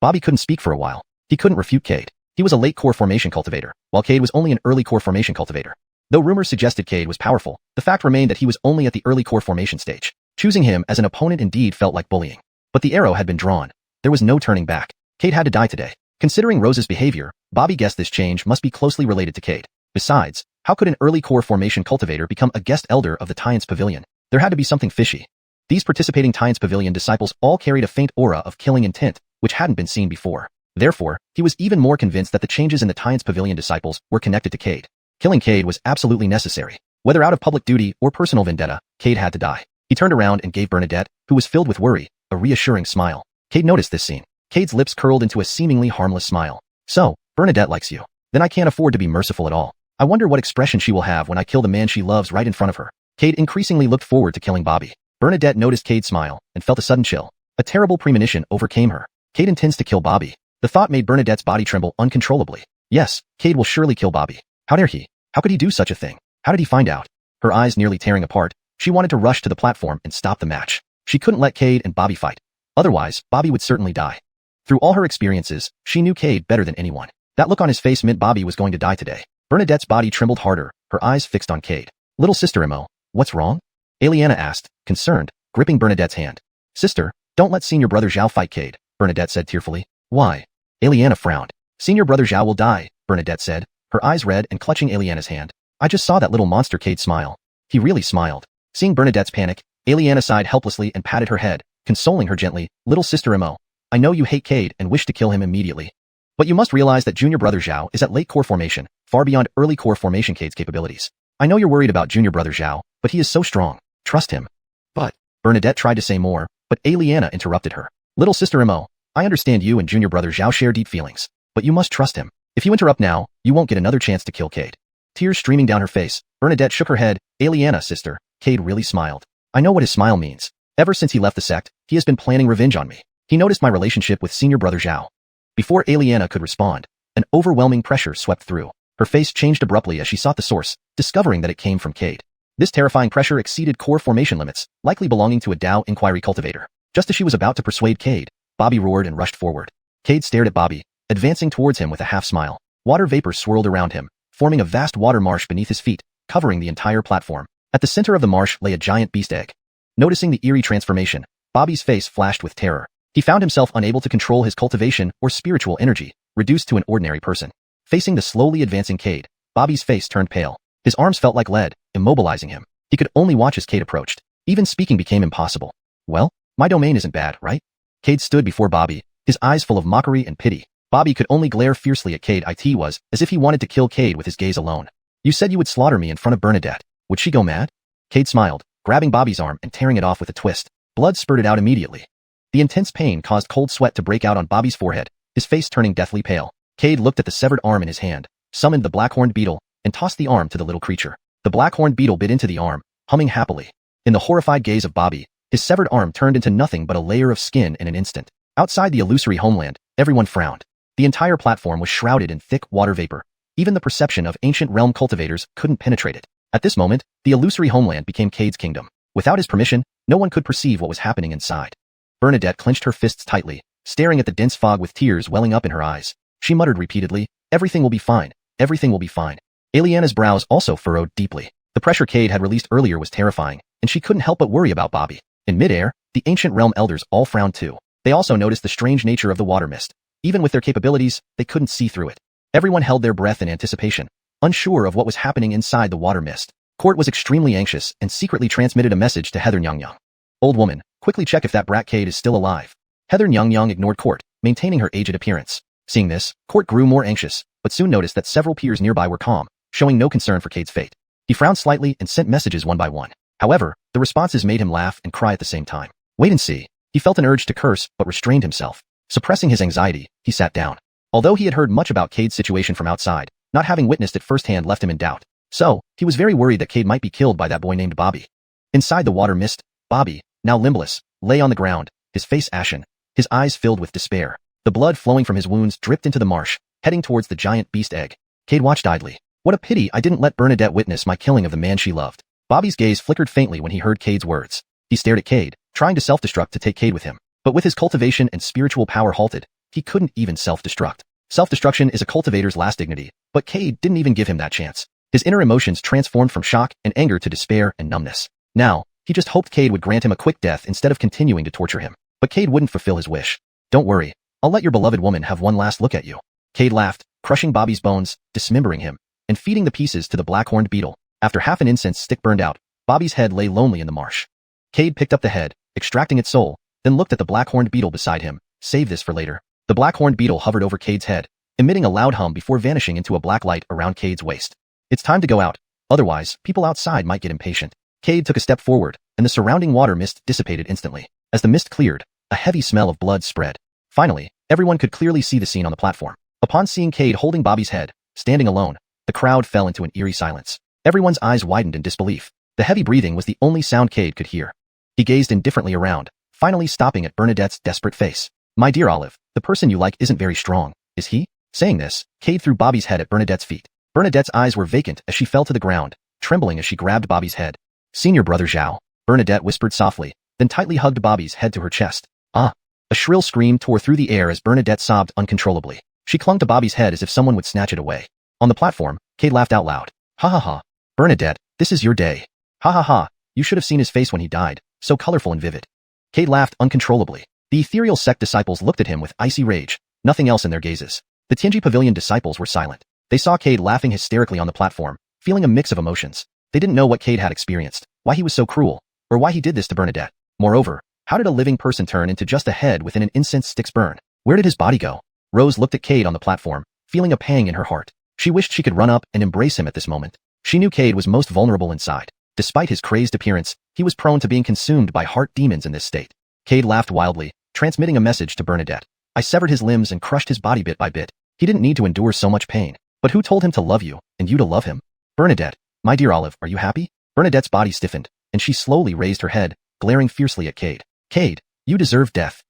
Bobby couldn't speak for a while. He couldn't refute Cade. He was a late core formation cultivator, while Cade was only an early core formation cultivator. Though rumors suggested Cade was powerful, the fact remained that he was only at the early core formation stage. Choosing him as an opponent indeed felt like bullying. But the arrow had been drawn. There was no turning back. Cade had to die today. Considering Rose's behavior, Bobby guessed this change must be closely related to Cade. Besides, how could an early core formation cultivator become a guest elder of the Times Pavilion? There had to be something fishy. These participating Times Pavilion disciples all carried a faint aura of killing intent, which hadn't been seen before. Therefore, he was even more convinced that the changes in the Times Pavilion disciples were connected to Cade. Killing Cade was absolutely necessary. Whether out of public duty or personal vendetta, Cade had to die. He turned around and gave Bernadette, who was filled with worry, a reassuring smile. Cade noticed this scene. Cade's lips curled into a seemingly harmless smile. So, Bernadette likes you. Then I can't afford to be merciful at all. I wonder what expression she will have when I kill the man she loves right in front of her. Cade increasingly looked forward to killing Bobby. Bernadette noticed Cade's smile and felt a sudden chill. A terrible premonition overcame her. Cade intends to kill Bobby. The thought made Bernadette's body tremble uncontrollably. Yes, Cade will surely kill Bobby. How dare he? How could he do such a thing? How did he find out? Her eyes nearly tearing apart, she wanted to rush to the platform and stop the match. She couldn't let Cade and Bobby fight. Otherwise, Bobby would certainly die. Through all her experiences, she knew Cade better than anyone. That look on his face meant Bobby was going to die today. Bernadette's body trembled harder, her eyes fixed on Cade. Little sister Mo, what's wrong? Aliana asked, concerned, gripping Bernadette's hand. Sister, don't let senior brother Xiao fight Cade, Bernadette said tearfully. Why? Aliana frowned. Senior brother Xiao will die, Bernadette said, her eyes red and clutching Aliana's hand. I just saw that little monster Cade smile. He really smiled. Seeing Bernadette's panic, Aliana sighed helplessly and patted her head, consoling her gently. Little sister Mo, I know you hate Cade and wish to kill him immediately. But you must realize that junior brother Xiao is at late core formation, far beyond early core formation Cade's capabilities. I know you're worried about junior brother Xiao, but he is so strong. Trust him. But, Bernadette tried to say more, but Aliana interrupted her. Little sister Mo, I understand you and junior brother Xiao share deep feelings, but you must trust him. If you interrupt now, you won't get another chance to kill Cade. Tears streaming down her face, Bernadette shook her head. Aliana, sister, Cade really smiled. I know what his smile means. Ever since he left the sect, he has been planning revenge on me. He noticed my relationship with senior brother Xiao. Before Aliana could respond, an overwhelming pressure swept through. Her face changed abruptly as she sought the source, discovering that it came from Cade. This terrifying pressure exceeded core formation limits, likely belonging to a Dao Inquiry cultivator. Just as she was about to persuade Cade, Bobby roared and rushed forward. Cade stared at Bobby, advancing towards him with a half-smile. Water vapor swirled around him, forming a vast water marsh beneath his feet, covering the entire platform. At the center of the marsh lay a giant beast egg. Noticing the eerie transformation, Bobby's face flashed with terror. He found himself unable to control his cultivation or spiritual energy, reduced to an ordinary person. Facing the slowly advancing Cade, Bobby's face turned pale. His arms felt like lead, immobilizing him. He could only watch as Cade approached. Even speaking became impossible. Well, my domain isn't bad, right? Cade stood before Bobby, his eyes full of mockery and pity. Bobby could only glare fiercely at Cade. It was as if he wanted to kill Cade with his gaze alone. You said you would slaughter me in front of Bernadette. Would she go mad? Cade smiled, grabbing Bobby's arm and tearing it off with a twist. Blood spurted out immediately. The intense pain caused cold sweat to break out on Bobby's forehead, his face turning deathly pale. Cade looked at the severed arm in his hand, summoned the black-horned beetle, and tossed the arm to the little creature. The black-horned beetle bit into the arm, humming happily. In the horrified gaze of Bobby, his severed arm turned into nothing but a layer of skin in an instant. Outside the illusory homeland, everyone frowned. The entire platform was shrouded in thick water vapor. Even the perception of ancient realm cultivators couldn't penetrate it. At this moment, the illusory homeland became Cade's kingdom. Without his permission, no one could perceive what was happening inside. Bernadette clenched her fists tightly, staring at the dense fog with tears welling up in her eyes. She muttered repeatedly, "Everything will be fine. Everything will be fine." Aliana's brows also furrowed deeply. The pressure Cade had released earlier was terrifying, and she couldn't help but worry about Bobby. In midair, the ancient realm elders all frowned too. They also noticed the strange nature of the water mist. Even with their capabilities, they couldn't see through it. Everyone held their breath in anticipation, unsure of what was happening inside the water mist. Court was extremely anxious and secretly transmitted a message to xiuxian. "Old woman, quickly check if that brat Cade is still alive." xiuxian ignored Court, maintaining her aged appearance. Seeing this, Court grew more anxious, but soon noticed that several peers nearby were calm, showing no concern for Cade's fate. He frowned slightly and sent messages one by one. However, the responses made him laugh and cry at the same time. Wait and see. He felt an urge to curse, but restrained himself. Suppressing his anxiety, he sat down. Although he had heard much about Cade's situation from outside, not having witnessed it firsthand left him in doubt. So, he was very worried that Cade might be killed by that boy named Bobby. Inside the water mist, Bobby, now limbless, lay on the ground, his face ashen, his eyes filled with despair. The blood flowing from his wounds dripped into the marsh, heading towards the giant beast egg. Cade watched idly. What a pity I didn't let Bernadette witness my killing of the man she loved. Bobby's gaze flickered faintly when he heard Cade's words. He stared at Cade, trying to self-destruct to take Cade with him. But with his cultivation and spiritual power halted, he couldn't even self-destruct. Self-destruction is a cultivator's last dignity, but Cade didn't even give him that chance. His inner emotions transformed from shock and anger to despair and numbness. Now, he just hoped Cade would grant him a quick death instead of continuing to torture him. But Cade wouldn't fulfill his wish. "Don't worry, I'll let your beloved woman have one last look at you." Cade laughed, crushing Bobby's bones, dismembering him, and feeding the pieces to the black-horned beetle. After half an incense stick burned out, Bobby's head lay lonely in the marsh. Cade picked up the head, extracting its soul, then looked at the black-horned beetle beside him. Save this for later. The black-horned beetle hovered over Cade's head, emitting a loud hum before vanishing into a black light around Cade's waist. It's time to go out. Otherwise, people outside might get impatient. Cade took a step forward, and the surrounding water mist dissipated instantly. As the mist cleared, a heavy smell of blood spread. Finally, everyone could clearly see the scene on the platform. Upon seeing Cade holding Bobby's head, standing alone, the crowd fell into an eerie silence. Everyone's eyes widened in disbelief. The heavy breathing was the only sound Cade could hear. He gazed indifferently around, finally stopping at Bernadette's desperate face. "My dear Olive, the person you like isn't very strong, is he?" Saying this, Cade threw Bobby's head at Bernadette's feet. Bernadette's eyes were vacant as she fell to the ground, trembling as she grabbed Bobby's head. "Senior brother Xiao," Bernadette whispered softly, then tightly hugged Bobby's head to her chest. "Ah!" A shrill scream tore through the air as Bernadette sobbed uncontrollably. She clung to Bobby's head as if someone would snatch it away. On the platform, Cade laughed out loud. "Ha ha ha. Bernadette, this is your day. Ha ha ha, you should have seen his face when he died, so colorful and vivid." Cade laughed uncontrollably. The ethereal sect disciples looked at him with icy rage, nothing else in their gazes. The Tianji Pavilion disciples were silent. They saw Cade laughing hysterically on the platform, feeling a mix of emotions. They didn't know what Cade had experienced, why he was so cruel, or why he did this to Bernadette. Moreover, how did a living person turn into just a head within an incense stick's burn? Where did his body go? Rose looked at Cade on the platform, feeling a pang in her heart. She wished she could run up and embrace him at this moment. She knew Cade was most vulnerable inside. Despite his crazed appearance, he was prone to being consumed by heart demons in this state. Cade laughed wildly, transmitting a message to Bernadette. "I severed his limbs and crushed his body bit by bit. He didn't need to endure so much pain. But who told him to love you, and you to love him? Bernadette, my dear Olive, are you happy?" Bernadette's body stiffened, and she slowly raised her head, glaring fiercely at Cade. "Cade, you deserve death."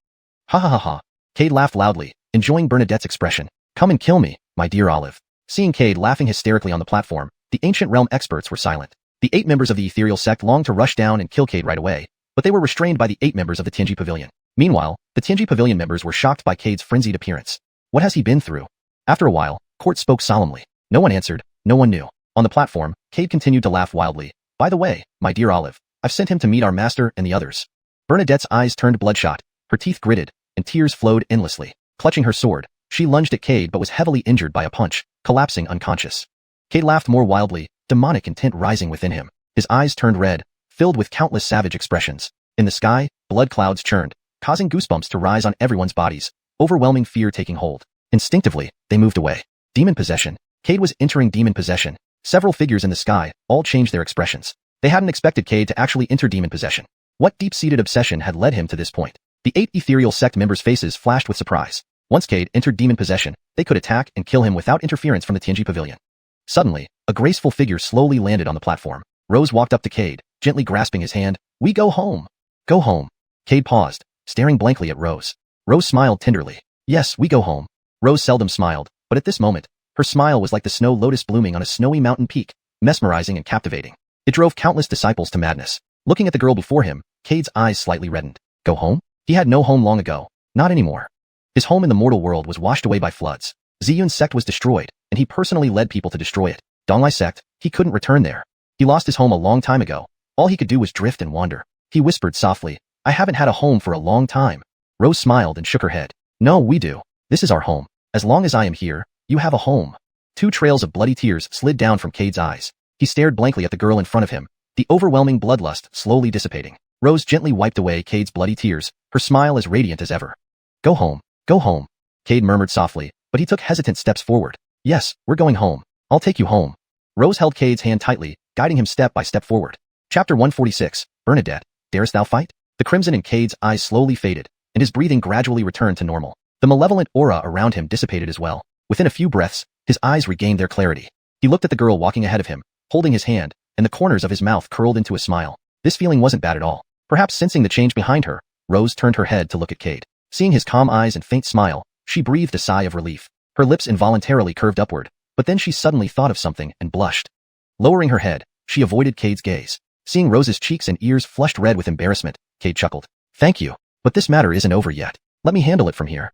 Ha ha ha ha. Cade laughed loudly, enjoying Bernadette's expression. Come and kill me, my dear Olive. Seeing Cade laughing hysterically on the platform, the ancient realm experts were silent. The 8 members of the ethereal sect longed to rush down and kill Cade right away, but they were restrained by the 8 members of the Tianji Pavilion. Meanwhile, the Tianji Pavilion members were shocked by Cade's frenzied appearance. What has he been through? After a while, Court spoke solemnly. No one answered, no one knew. On the platform, Cade continued to laugh wildly. By the way, my dear Olive, I've sent him to meet our master and the others. Bernadette's eyes turned bloodshot, her teeth gritted, and tears flowed endlessly. Clutching her sword, she lunged at Cade but was heavily injured by a punch, collapsing unconscious. Cade laughed more wildly, demonic intent rising within him. His eyes turned red, filled with countless savage expressions. In the sky, blood clouds churned, causing goosebumps to rise on everyone's bodies, overwhelming fear taking hold. Instinctively, they moved away. Demon possession. Cade was entering demon possession. Several figures in the sky all changed their expressions. They hadn't expected Cade to actually enter demon possession. What deep-seated obsession had led him to this point? The 8 ethereal sect members' faces flashed with surprise. Once Cade entered demon possession, they could attack and kill him without interference from the Tianji Pavilion. Suddenly, a graceful figure slowly landed on the platform. Rose walked up to Cade, gently grasping his hand. We go home. Go home. Cade paused, staring blankly at Rose. Rose smiled tenderly. Yes, we go home. Rose seldom smiled, but at this moment, her smile was like the snow lotus blooming on a snowy mountain peak, mesmerizing and captivating. It drove countless disciples to madness. Looking at the girl before him, Cade's eyes slightly reddened. Go home? He had no home long ago. Not anymore. His home in the mortal world was washed away by floods. Xiuxian's sect was destroyed, and he personally led people to destroy it. Donglai sect, he couldn't return there. He lost his home a long time ago. All he could do was drift and wander. He whispered softly, I haven't had a home for a long time. Rose smiled and shook her head. No, we do. This is our home. As long as I am here, you have a home. 2 trails of bloody tears slid down from Cade's eyes. He stared blankly at the girl in front of him, the overwhelming bloodlust slowly dissipating. Rose gently wiped away Cade's bloody tears, her smile as radiant as ever. Go home. Go home. Cade murmured softly, but he took hesitant steps forward. Yes, we're going home. I'll take you home. Rose held Cade's hand tightly, guiding him step by step forward. Chapter 146, Bernadette, darest thou fight? The crimson in Cade's eyes slowly faded, and his breathing gradually returned to normal. The malevolent aura around him dissipated as well. Within a few breaths, his eyes regained their clarity. He looked at the girl walking ahead of him, holding his hand, and the corners of his mouth curled into a smile. This feeling wasn't bad at all. Perhaps sensing the change behind her, Rose turned her head to look at Cade. Seeing his calm eyes and faint smile, she breathed a sigh of relief. Her lips involuntarily curved upward, but then she suddenly thought of something and blushed. Lowering her head, she avoided Cade's gaze. Seeing Rose's cheeks and ears flushed red with embarrassment, Cade chuckled. Thank you, but this matter isn't over yet. Let me handle it from here.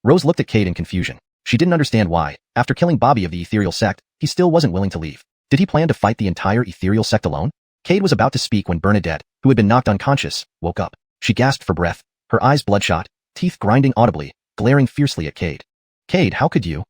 Rose looked at Cade in confusion. She didn't understand why, after killing Bobby of the ethereal sect, he still wasn't willing to leave. Did he plan to fight the entire ethereal sect alone? Cade was about to speak when Bernadette, who had been knocked unconscious, woke up. She gasped for breath, her eyes bloodshot, teeth grinding audibly, glaring fiercely at Cade. Cade, how could you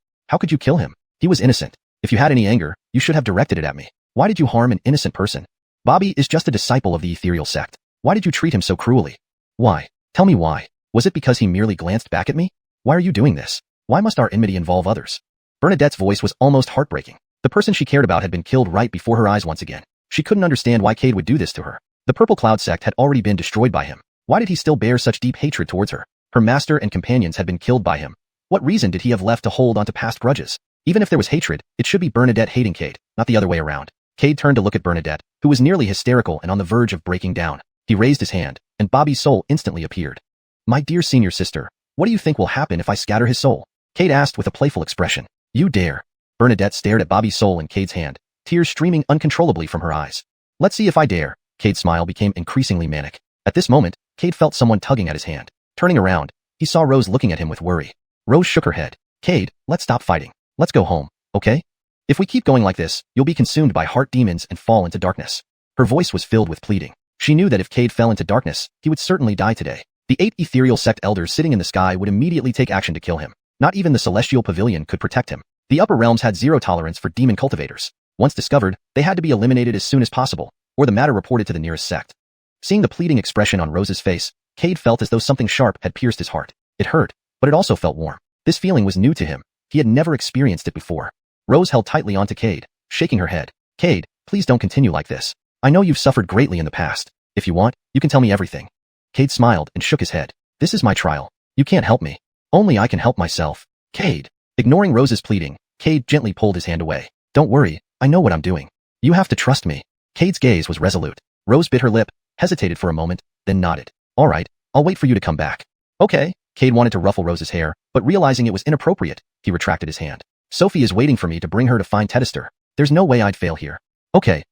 kill him? He was innocent. If you had any anger, you should have directed it at me. Why did you harm an innocent person? Bobby is just a disciple of the ethereal sect. Why did you treat him so cruelly? Why? Tell me why. Was it because he merely glanced back at me? Why are you doing this? Why must our enmity involve others? Bernadette's voice was almost heartbreaking. The person she cared about had been killed right before her eyes once again. She couldn't understand why Cade would do this to her. The Purple Cloud sect had already been destroyed by him. Why did he still bear such deep hatred towards her? Her master and companions had been killed by him. What reason did he have left to hold onto past grudges? Even if there was hatred, it should be Bernadette hating Cade, not the other way around. Cade turned to look at Bernadette, who was nearly hysterical and on the verge of breaking down. He raised his hand, and Bobby's soul instantly appeared. My dear senior sister, what do you think will happen if I scatter his soul? Cade asked with a playful expression. You dare. Bernadette stared at Bobby's soul in Cade's hand, tears streaming uncontrollably from her eyes. Let's see if I dare. Cade's smile became increasingly manic. At this moment, Cade felt someone tugging at his hand. Turning around, he saw Rose looking at him with worry. Rose shook her head. Cade, let's stop fighting. Let's go home, okay? If we keep going like this, you'll be consumed by heart demons and fall into darkness. Her voice was filled with pleading. She knew that if Cade fell into darkness, he would certainly die today. The 8 ethereal sect elders sitting in the sky would immediately take action to kill him. Not even the celestial pavilion could protect him. The upper realms had zero tolerance for demon cultivators. Once discovered, they had to be eliminated as soon as possible, or the matter reported to the nearest sect. Seeing the pleading expression on Rose's face, Cade felt as though something sharp had pierced his heart. It hurt, but it also felt warm. This feeling was new to him. He had never experienced it before. Rose held tightly onto Cade, shaking her head. Cade, please don't continue like this. I know you've suffered greatly in the past. If you want, you can tell me everything. Cade smiled and shook his head. This is my trial. You can't help me. Only I can help myself. Cade. Ignoring Rose's pleading, Cade gently pulled his hand away. Don't worry, I know what I'm doing. You have to trust me. Cade's gaze was resolute. Rose bit her lip, hesitated for a moment, then nodded. All right, I'll wait for you to come back. Okay. Cade wanted to ruffle Rose's hair, but realizing it was inappropriate, he retracted his hand. Sophie is waiting for me to bring her to find Detested. There's no way I'd fail here. Okay.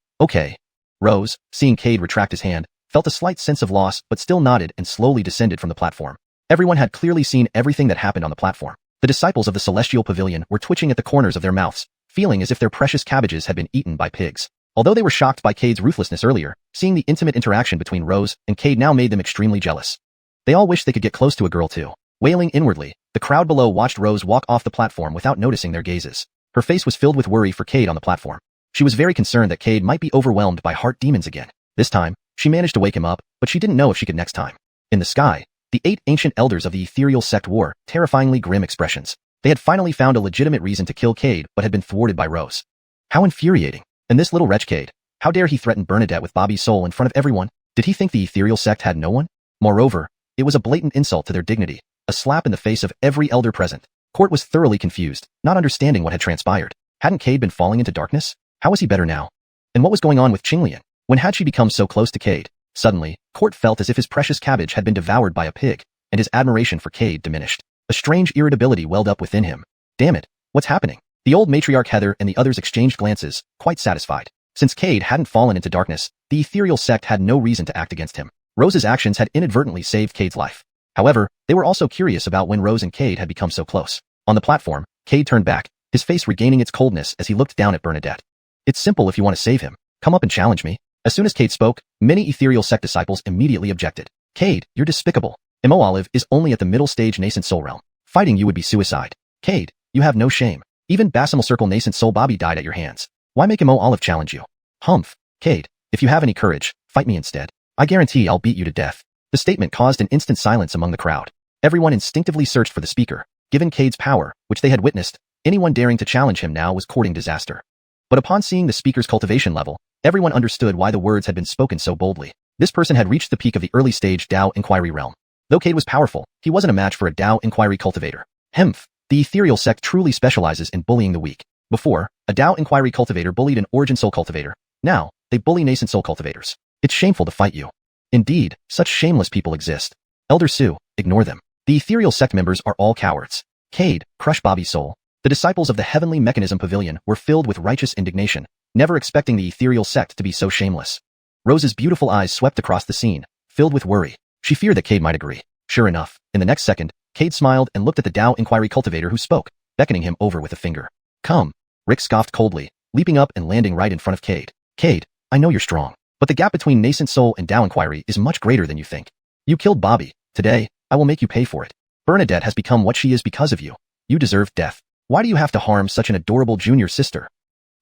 Rose, seeing Cade retract his hand, felt a slight sense of loss but still nodded and slowly descended from the platform. Everyone had clearly seen everything that happened on the platform. The disciples of the celestial pavilion were twitching at the corners of their mouths, feeling as if their precious cabbages had been eaten by pigs. Although they were shocked by Cade's ruthlessness earlier, seeing the intimate interaction between Rose and Cade now made them extremely jealous. They all wished they could get close to a girl too. Wailing inwardly, the crowd below watched Rose walk off the platform without noticing their gazes. Her face was filled with worry for Cade on the platform. She was very concerned that Cade might be overwhelmed by heart demons again. This time, she managed to wake him up, but she didn't know if she could next time. In the sky, the 8 ancient elders of the ethereal sect wore terrifyingly grim expressions. They had finally found a legitimate reason to kill Cade but had been thwarted by Rose. How infuriating. And this little wretch Cade, how dare he threaten Bernadette with Bobby's soul in front of everyone? Did he think the ethereal sect had no one? Moreover, it was a blatant insult to their dignity, a slap in the face of every elder present. Court was thoroughly confused, not understanding what had transpired. Hadn't Cade been falling into darkness? How was he better now? And what was going on with Xiuxian? When had she become so close to Cade? Suddenly, Court felt as if his precious cabbage had been devoured by a pig, and his admiration for Cade diminished. A strange irritability welled up within him. Damn it, what's happening? The old matriarch Heather and the others exchanged glances, quite satisfied. Since Cade hadn't fallen into darkness, the ethereal sect had no reason to act against him. Rose's actions had inadvertently saved Cade's life. However, they were also curious about when Rose and Cade had become so close. On the platform, Cade turned back, his face regaining its coldness as he looked down at Bernadette. It's simple if you want to save him. Come up and challenge me. As soon as Cade spoke, many ethereal sect disciples immediately objected. Cade, you're despicable. Mo Olive is only at the middle stage nascent soul realm. Fighting you would be suicide. Cade, you have no shame. Even Basimal Circle nascent soul Bobby died at your hands. Why make Mo Olive challenge you? Humph. Cade, if you have any courage, fight me instead. I guarantee I'll beat you to death. The statement caused an instant silence among the crowd. Everyone instinctively searched for the speaker. Given Cade's power, which they had witnessed, anyone daring to challenge him now was courting disaster. But upon seeing the speaker's cultivation level, everyone understood why the words had been spoken so boldly. This person had reached the peak of the early stage Dao Inquiry realm. Though Cade was powerful, he wasn't a match for a Dao Inquiry cultivator. Hemph. The ethereal sect truly specializes in bullying the weak. Before, a Dao Inquiry cultivator bullied an origin soul cultivator. Now, they bully nascent soul cultivators. It's shameful to fight you. Indeed, such shameless people exist. Elder Sue, ignore them. The ethereal sect members are all cowards. Cade, crush Bobby's soul. The disciples of the Heavenly Mechanism Pavilion were filled with righteous indignation, never expecting the ethereal sect to be so shameless. Rose's beautiful eyes swept across the scene, filled with worry. She feared that Cade might agree. Sure enough, in the next second, Cade smiled and looked at the Dao Inquiry cultivator who spoke, beckoning him over with a finger. Come. Rick scoffed coldly, leaping up and landing right in front of Cade. Cade, I know you're strong, but the gap between nascent soul and Dao Inquiry is much greater than you think. You killed Bobby. Today, I will make you pay for it. Bernadette has become what she is because of you. You deserve death. Why do you have to harm such an adorable junior sister?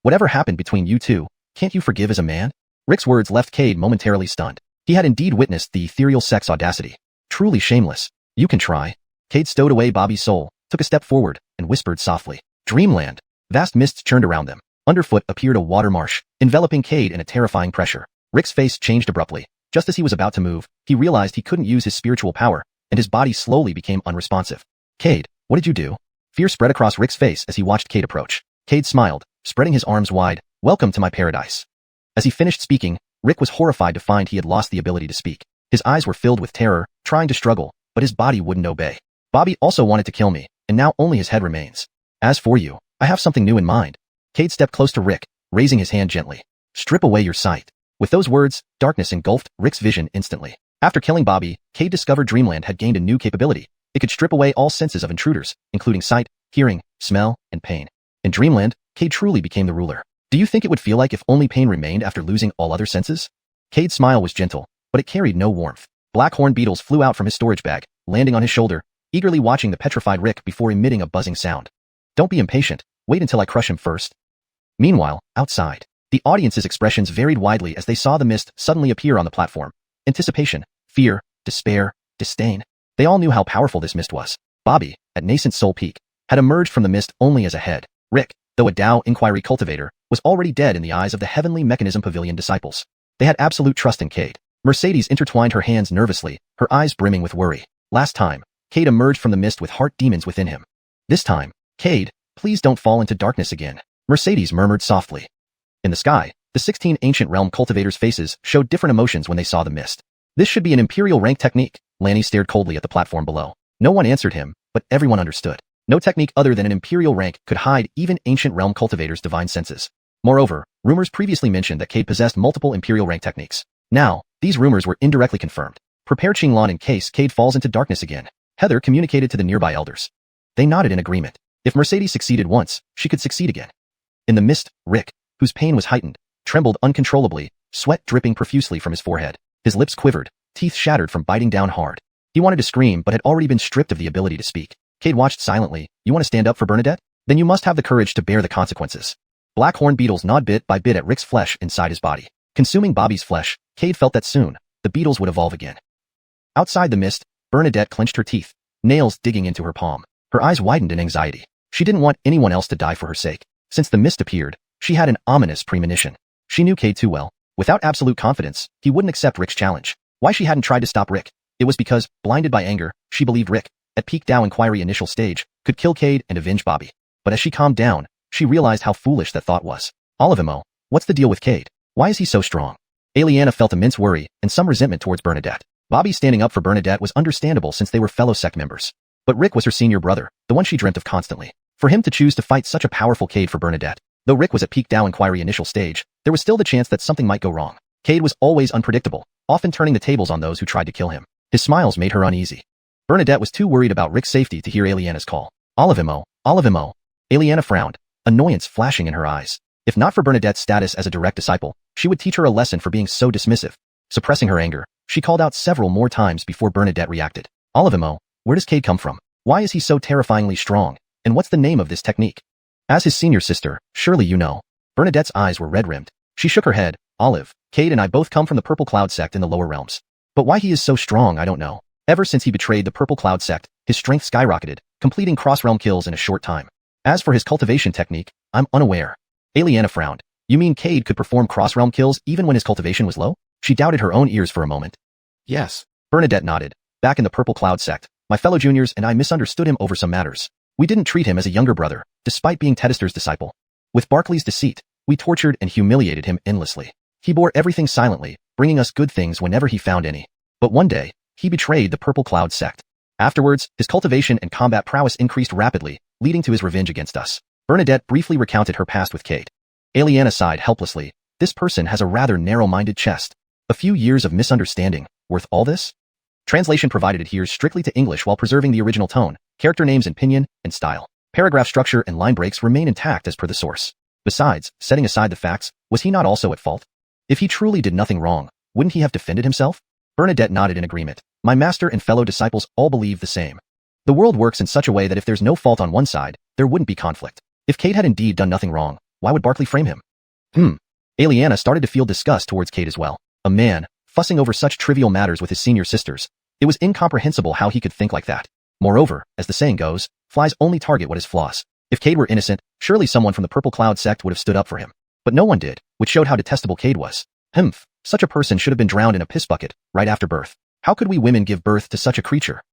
Whatever happened between you two, can't you forgive as a man? Rick's words left Cade momentarily stunned. He had indeed witnessed the ethereal sect's audacity. Truly shameless. You can try. Cade stowed away Bobby's soul, took a step forward, and whispered softly. Dreamland. Vast mists churned around them. Underfoot appeared a water marsh, enveloping Cade in a terrifying pressure. Rick's face changed abruptly. Just as he was about to move, he realized he couldn't use his spiritual power, and his body slowly became unresponsive. Cade, what did you do? Fear spread across Rick's face as he watched Cade approach. Cade smiled, spreading his arms wide. Welcome to my paradise. As he finished speaking, Rick was horrified to find he had lost the ability to speak. His eyes were filled with terror, trying to struggle, but his body wouldn't obey. Bobby also wanted to kill me, and now only his head remains. As for you, I have something new in mind. Cade stepped close to Rick, raising his hand gently. Strip away your sight. With those words, darkness engulfed Rick's vision instantly. After killing Bobby, Cade discovered Dreamland had gained a new capability. It could strip away all senses of intruders, including sight, hearing, smell, and pain. In Dreamland, Cade truly became the ruler. Do you think it would feel like if only pain remained after losing all other senses? Cade's smile was gentle, but it carried no warmth. Black horn beetles flew out from his storage bag, landing on his shoulder, eagerly watching the petrified Rick before emitting a buzzing sound. Don't be impatient, wait until I crush him first. Meanwhile, outside, the audience's expressions varied widely as they saw the mist suddenly appear on the platform. Anticipation, fear, despair, disdain. They all knew how powerful this mist was. Bobby, at nascent soul peak, had emerged from the mist only as a head. Rick, though a Dao Inquiry cultivator, was already dead in the eyes of the Heavenly Mechanism Pavilion disciples. They had absolute trust in Cade. Mercedes intertwined her hands nervously, her eyes brimming with worry. Last time, Cade emerged from the mist with heart demons within him. This time, Cade, please don't fall into darkness again. Mercedes murmured softly. In the sky, the 16 ancient realm cultivators' faces showed different emotions when they saw the mist. This should be an imperial rank technique. Lanny stared coldly at the platform below. No one answered him, but everyone understood. No technique other than an imperial rank could hide even ancient realm cultivators' divine senses. Moreover, rumors previously mentioned that Cade possessed multiple imperial rank techniques. Now, these rumors were indirectly confirmed. Prepare Qinglan in case Cade falls into darkness again. Heather communicated to the nearby elders. They nodded in agreement. If Mercedes succeeded once, she could succeed again. In the mist, Rick, whose pain was heightened, trembled uncontrollably, sweat dripping profusely from his forehead. His lips quivered, teeth shattered from biting down hard. He wanted to scream but had already been stripped of the ability to speak. Cade watched silently. You want to stand up for Bernadette? Then you must have the courage to bear the consequences. Black horn beetles gnawed bit by bit at Rick's flesh inside his body. Consuming Bobby's flesh, Cade felt that soon, the beetles would evolve again. Outside the mist, Bernadette clenched her teeth, nails digging into her palm. Her eyes widened in anxiety. She didn't want anyone else to die for her sake. Since the mist appeared, she had an ominous premonition. She knew Cade too well. Without absolute confidence, he wouldn't accept Rick's challenge. Why she hadn't tried to stop Rick? It was because, blinded by anger, she believed Rick, at peak Dow inquiry initial stage, could kill Cade and avenge Bobby. But as she calmed down, she realized how foolish that thought was. Olivemo, what's the deal with Cade? Why is he so strong? Aliana felt immense worry and some resentment towards Bernadette. Bobby standing up for Bernadette was understandable since they were fellow sect members. But Rick was her senior brother, the one she dreamt of constantly. For him to choose to fight such a powerful Cade for Bernadette, though Rick was at peak Dow inquiry initial stage, there was still the chance that something might go wrong. Cade was always unpredictable, often turning the tables on those who tried to kill him. His smiles made her uneasy. Bernadette was too worried about Rick's safety to hear Aliana's call. Olivemo, Olivemo. Aliana frowned, annoyance flashing in her eyes. If not for Bernadette's status as a direct disciple, she would teach her a lesson for being so dismissive. Suppressing her anger, she called out several more times before Bernadette reacted. Olivemo, where does Cade come from? Why is he so terrifyingly strong? And what's the name of this technique? As his senior sister, surely you know. Bernadette's eyes were red-rimmed. She shook her head. Olive, Cade and I both come from the Purple Cloud sect in the lower realms. But why he is so strong I don't know. Ever since he betrayed the Purple Cloud sect, his strength skyrocketed, completing cross-realm kills in a short time. As for his cultivation technique, I'm unaware. Aliana frowned. You mean Cade could perform cross-realm kills even when his cultivation was low? She doubted her own ears for a moment. Yes. Bernadette nodded. Back in the Purple Cloud sect, my fellow juniors and I misunderstood him over some matters. We didn't treat him as a younger brother, despite being Tedester's disciple. With Barclay's deceit, we tortured and humiliated him endlessly. He bore everything silently, bringing us good things whenever he found any. But one day, he betrayed the Purple Cloud sect. Afterwards, his cultivation and combat prowess increased rapidly, leading to his revenge against us. Bernadette briefly recounted her past with Cade. Aliana sighed helplessly. This person has a rather narrow-minded chest. A few years of misunderstanding, worth all this? Translation provided adheres strictly to English while preserving the original tone, character names in pinyin, and style. Paragraph structure and line breaks remain intact as per the source. Besides, setting aside the facts, was he not also at fault? If he truly did nothing wrong, wouldn't he have defended himself? Bernadette nodded in agreement. My master and fellow disciples all believe the same. The world works in such a way that if there's no fault on one side, there wouldn't be conflict. If Cade had indeed done nothing wrong, why would Barclay frame him? Aliana started to feel disgust towards Cade as well. A man, fussing over such trivial matters with his senior sisters. It was incomprehensible how he could think like that. Moreover, as the saying goes, flies only target what is flaws. If Cade were innocent, surely someone from the Purple Cloud sect would have stood up for him. But no one did, which showed how detestable Cade was. Such a person should have been drowned in a piss bucket, right after birth. How could we women give birth to such a creature?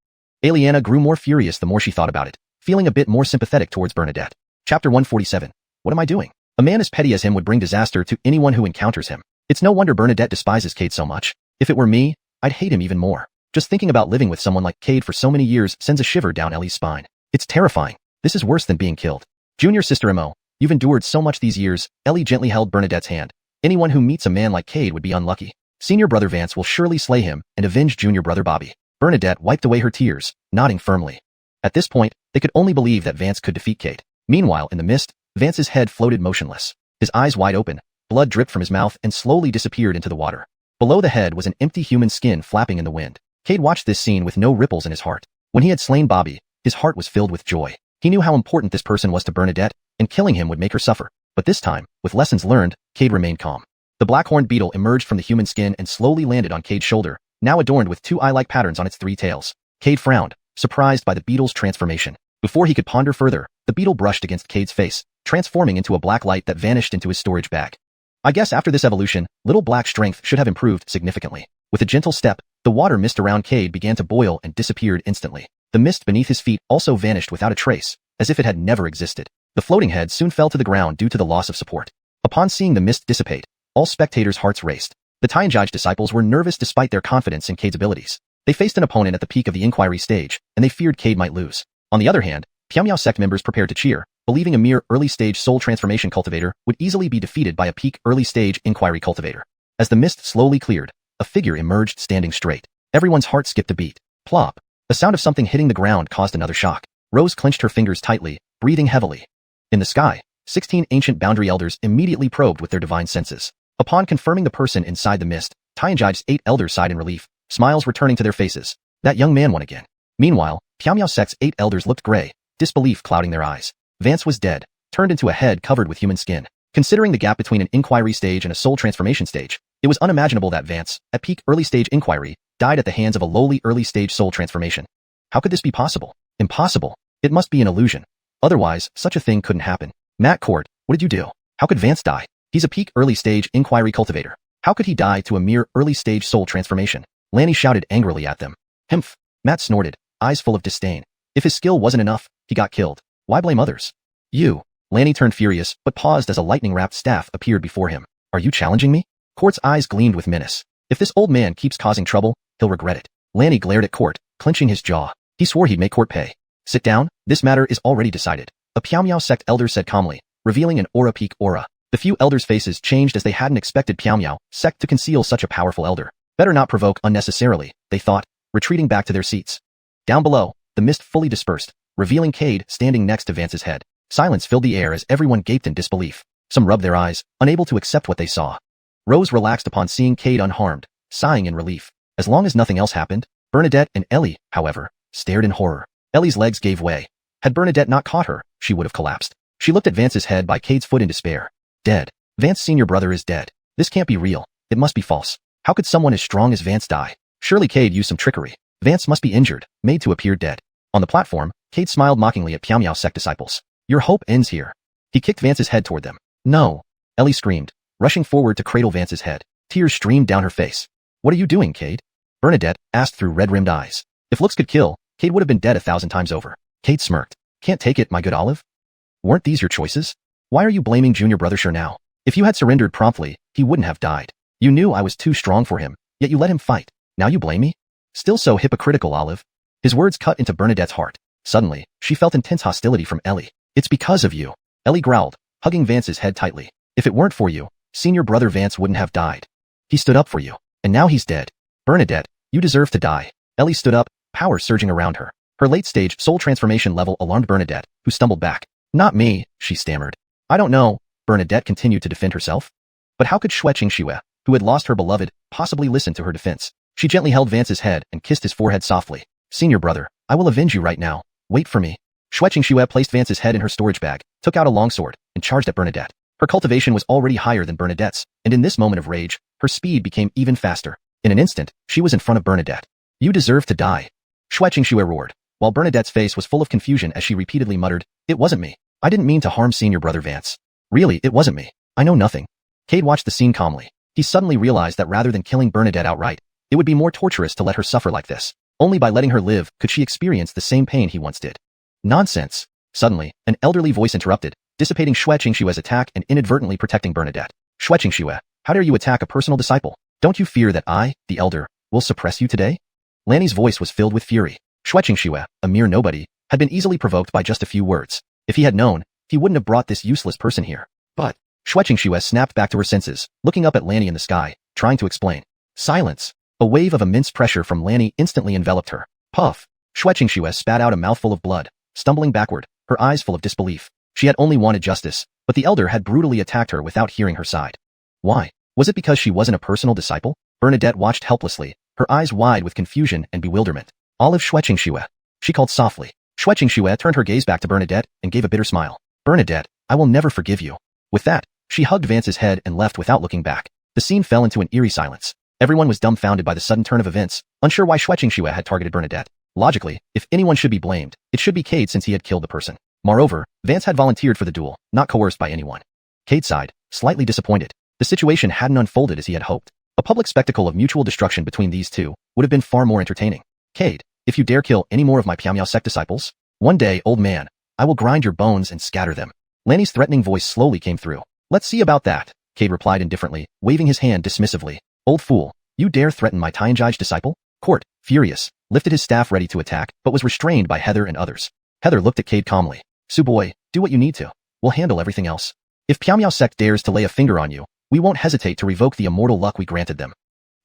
Aliana grew more furious the more she thought about it, feeling a bit more sympathetic towards Bernadette. Chapter 147. What am I doing? A man as petty as him would bring disaster to anyone who encounters him. It's no wonder Bernadette despises Cade so much. If it were me, I'd hate him even more. Just thinking about living with someone like Cade for so many years sends a shiver down Ellie's spine. It's terrifying. This is worse than being killed. Junior sister Mo, you've endured so much these years. Ellie gently held Bernadette's hand. Anyone who meets a man like Cade would be unlucky. Senior brother Vance will surely slay him and avenge junior brother Bobby. Bernadette wiped away her tears, nodding firmly. At this point, they could only believe that Vance could defeat Cade. Meanwhile, in the mist, Vance's head floated motionless. His eyes wide open, blood dripped from his mouth and slowly disappeared into the water. Below the head was an empty human skin flapping in the wind. Cade watched this scene with no ripples in his heart. When he had slain Bobby, his heart was filled with joy. He knew how important this person was to Bernadette, and killing him would make her suffer. But this time, with lessons learned, Cade remained calm. The black-horned beetle emerged from the human skin and slowly landed on Cade's shoulder, now adorned with two eye-like patterns on its three tails. Cade frowned, surprised by the beetle's transformation. Before he could ponder further, the beetle brushed against Cade's face, transforming into a black light that vanished into his storage bag. I guess after this evolution, Little Black's strength should have improved significantly. With a gentle step, the water mist around Cade began to boil and disappeared instantly. The mist beneath his feet also vanished without a trace, as if it had never existed. The floating head soon fell to the ground due to the loss of support. Upon seeing the mist dissipate, all spectators' hearts raced. The Tianjai disciples were nervous despite their confidence in Cade's abilities. They faced an opponent at the peak of the inquiry stage, and they feared Cade might lose. On the other hand, Xiuxian sect members prepared to cheer, believing a mere early-stage soul transformation cultivator would easily be defeated by a peak early-stage inquiry cultivator. As the mist slowly cleared, a figure emerged standing straight. Everyone's heart skipped a beat. Plop. The sound of something hitting the ground caused another shock. Rose clenched her fingers tightly, breathing heavily. In the sky, 16 ancient boundary elders immediately probed with their divine senses. Upon confirming the person inside the mist, Tianjai's 8 elders sighed in relief, smiles returning to their faces. That young man won again. Meanwhile, Xiuxian sect's 8 elders looked gray, disbelief clouding their eyes. Vance was dead, turned into a head covered with human skin. Considering the gap between an inquiry stage and a soul transformation stage, it was unimaginable that Vance, at peak early-stage inquiry, died at the hands of a lowly early-stage soul transformation. How could this be possible? Impossible. It must be an illusion. Otherwise, such a thing couldn't happen. Matt Court, what did you do? How could Vance die? He's a peak early-stage inquiry cultivator. How could he die to a mere early-stage soul transformation? Lanny shouted angrily at them. Himph. Matt snorted, eyes full of disdain. If his skill wasn't enough, he got killed. Why blame others? You. Lanny turned furious, but paused as a lightning-wrapped staff appeared before him. Are you challenging me? Court's eyes gleamed with menace. If this old man keeps causing trouble, he'll regret it. Lanny glared at Court, clenching his jaw. He swore he'd make Court pay. Sit down, this matter is already decided. A Xiuxian sect elder said calmly, revealing an aura peak aura. The few elders' faces changed as they hadn't expected Xiuxian sect to conceal such a powerful elder. Better not provoke unnecessarily, they thought, retreating back to their seats. Down below, the mist fully dispersed, revealing Cade standing next to Vance's head. Silence filled the air as everyone gaped in disbelief. Some rubbed their eyes, unable to accept what they saw. Rose relaxed upon seeing Cade unharmed, sighing in relief. As long as nothing else happened, Bernadette and Ellie, however, stared in horror. Ellie's legs gave way. Had Bernadette not caught her, she would have collapsed. She looked at Vance's head by Cade's foot in despair. Dead. Vance's senior brother is dead. This can't be real. It must be false. How could someone as strong as Vance die? Surely Cade used some trickery. Vance must be injured, made to appear dead. On the platform, Cade smiled mockingly at Xiuxian sect disciples. Your hope ends here. He kicked Vance's head toward them. No. Ellie screamed, rushing forward to cradle Vance's head. Tears streamed down her face. What are you doing, Cade? Bernadette asked through red-rimmed eyes. If looks could kill, Cade would have been dead 1,000 times over. Cade smirked. Can't take it, my good Olive? Weren't these your choices? Why are you blaming junior brother Sure now? If you had surrendered promptly, he wouldn't have died. You knew I was too strong for him, yet you let him fight. Now you blame me? Still so hypocritical, Olive. His words cut into Bernadette's heart. Suddenly, she felt intense hostility from Ellie. It's because of you. Ellie growled, hugging Vance's head tightly. If it weren't for you, senior brother Vance wouldn't have died. He stood up for you, and now he's dead. Bernadette, you deserve to die. Ellie stood up, power surging around her. Her late-stage soul transformation level alarmed Bernadette, who stumbled back. Not me, she stammered. I don't know, Bernadette continued to defend herself. But how could xiuxian, who had lost her beloved, possibly listen to her defense? She gently held Vance's head and kissed his forehead softly. Senior brother, I will avenge you right now. Wait for me. Xiuxian placed Vance's head in her storage bag, took out a longsword, and charged at Bernadette. Her cultivation was already higher than Bernadette's, and in this moment of rage, her speed became even faster. In an instant, she was in front of Bernadette. You deserve to die. Xiuxian roared, while Bernadette's face was full of confusion as she repeatedly muttered, It wasn't me. I didn't mean to harm senior brother Vance. Really, it wasn't me. I know nothing. Cade watched the scene calmly. He suddenly realized that rather than killing Bernadette outright, it would be more torturous to let her suffer like this. Only by letting her live could she experience the same pain he once did. Nonsense. Suddenly, an elderly voice interrupted, dissipating Xiuxian's attack and inadvertently protecting Bernadette. Xiuxian, how dare you attack a personal disciple? Don't you fear that I, the elder, will suppress you today? Lanny's voice was filled with fury. Xiuxian, a mere nobody, had been easily provoked by just a few words. If he had known, he wouldn't have brought this useless person here. But Xiuxian snapped back to her senses, looking up at Lanny in the sky, trying to explain. Silence. A wave of immense pressure from Lanny instantly enveloped her. Puff. Xiuxian spat out a mouthful of blood, stumbling backward, her eyes full of disbelief. She had only wanted justice, but the elder had brutally attacked her without hearing her side. Why? Was it because she wasn't a personal disciple? Bernadette watched helplessly, her eyes wide with confusion and bewilderment. Olive Xiuxian. She called softly. Xiuxian turned her gaze back to Bernadette and gave a bitter smile. Bernadette, I will never forgive you. With that, she hugged Vance's head and left without looking back. The scene fell into an eerie silence. Everyone was dumbfounded by the sudden turn of events, unsure why Xiuxian had targeted Bernadette. Logically, if anyone should be blamed, it should be Cade since he had killed the person. Moreover, Vance had volunteered for the duel, not coerced by anyone. Cade sighed, slightly disappointed. The situation hadn't unfolded as he had hoped. A public spectacle of mutual destruction between these two would have been far more entertaining. Cade, if you dare kill any more of my Xiuxian sect disciples, one day, old man, I will grind your bones and scatter them. Lanny's threatening voice slowly came through. Let's see about that, Cade replied indifferently, waving his hand dismissively. Old fool, you dare threaten my Tianjai's disciple? Court, furious, lifted his staff ready to attack, but was restrained by Heather and others. Heather looked at Cade calmly. Su boy, do what you need to. We'll handle everything else. If Piao sect dares to lay a finger on you, we won't hesitate to revoke the immortal luck we granted them.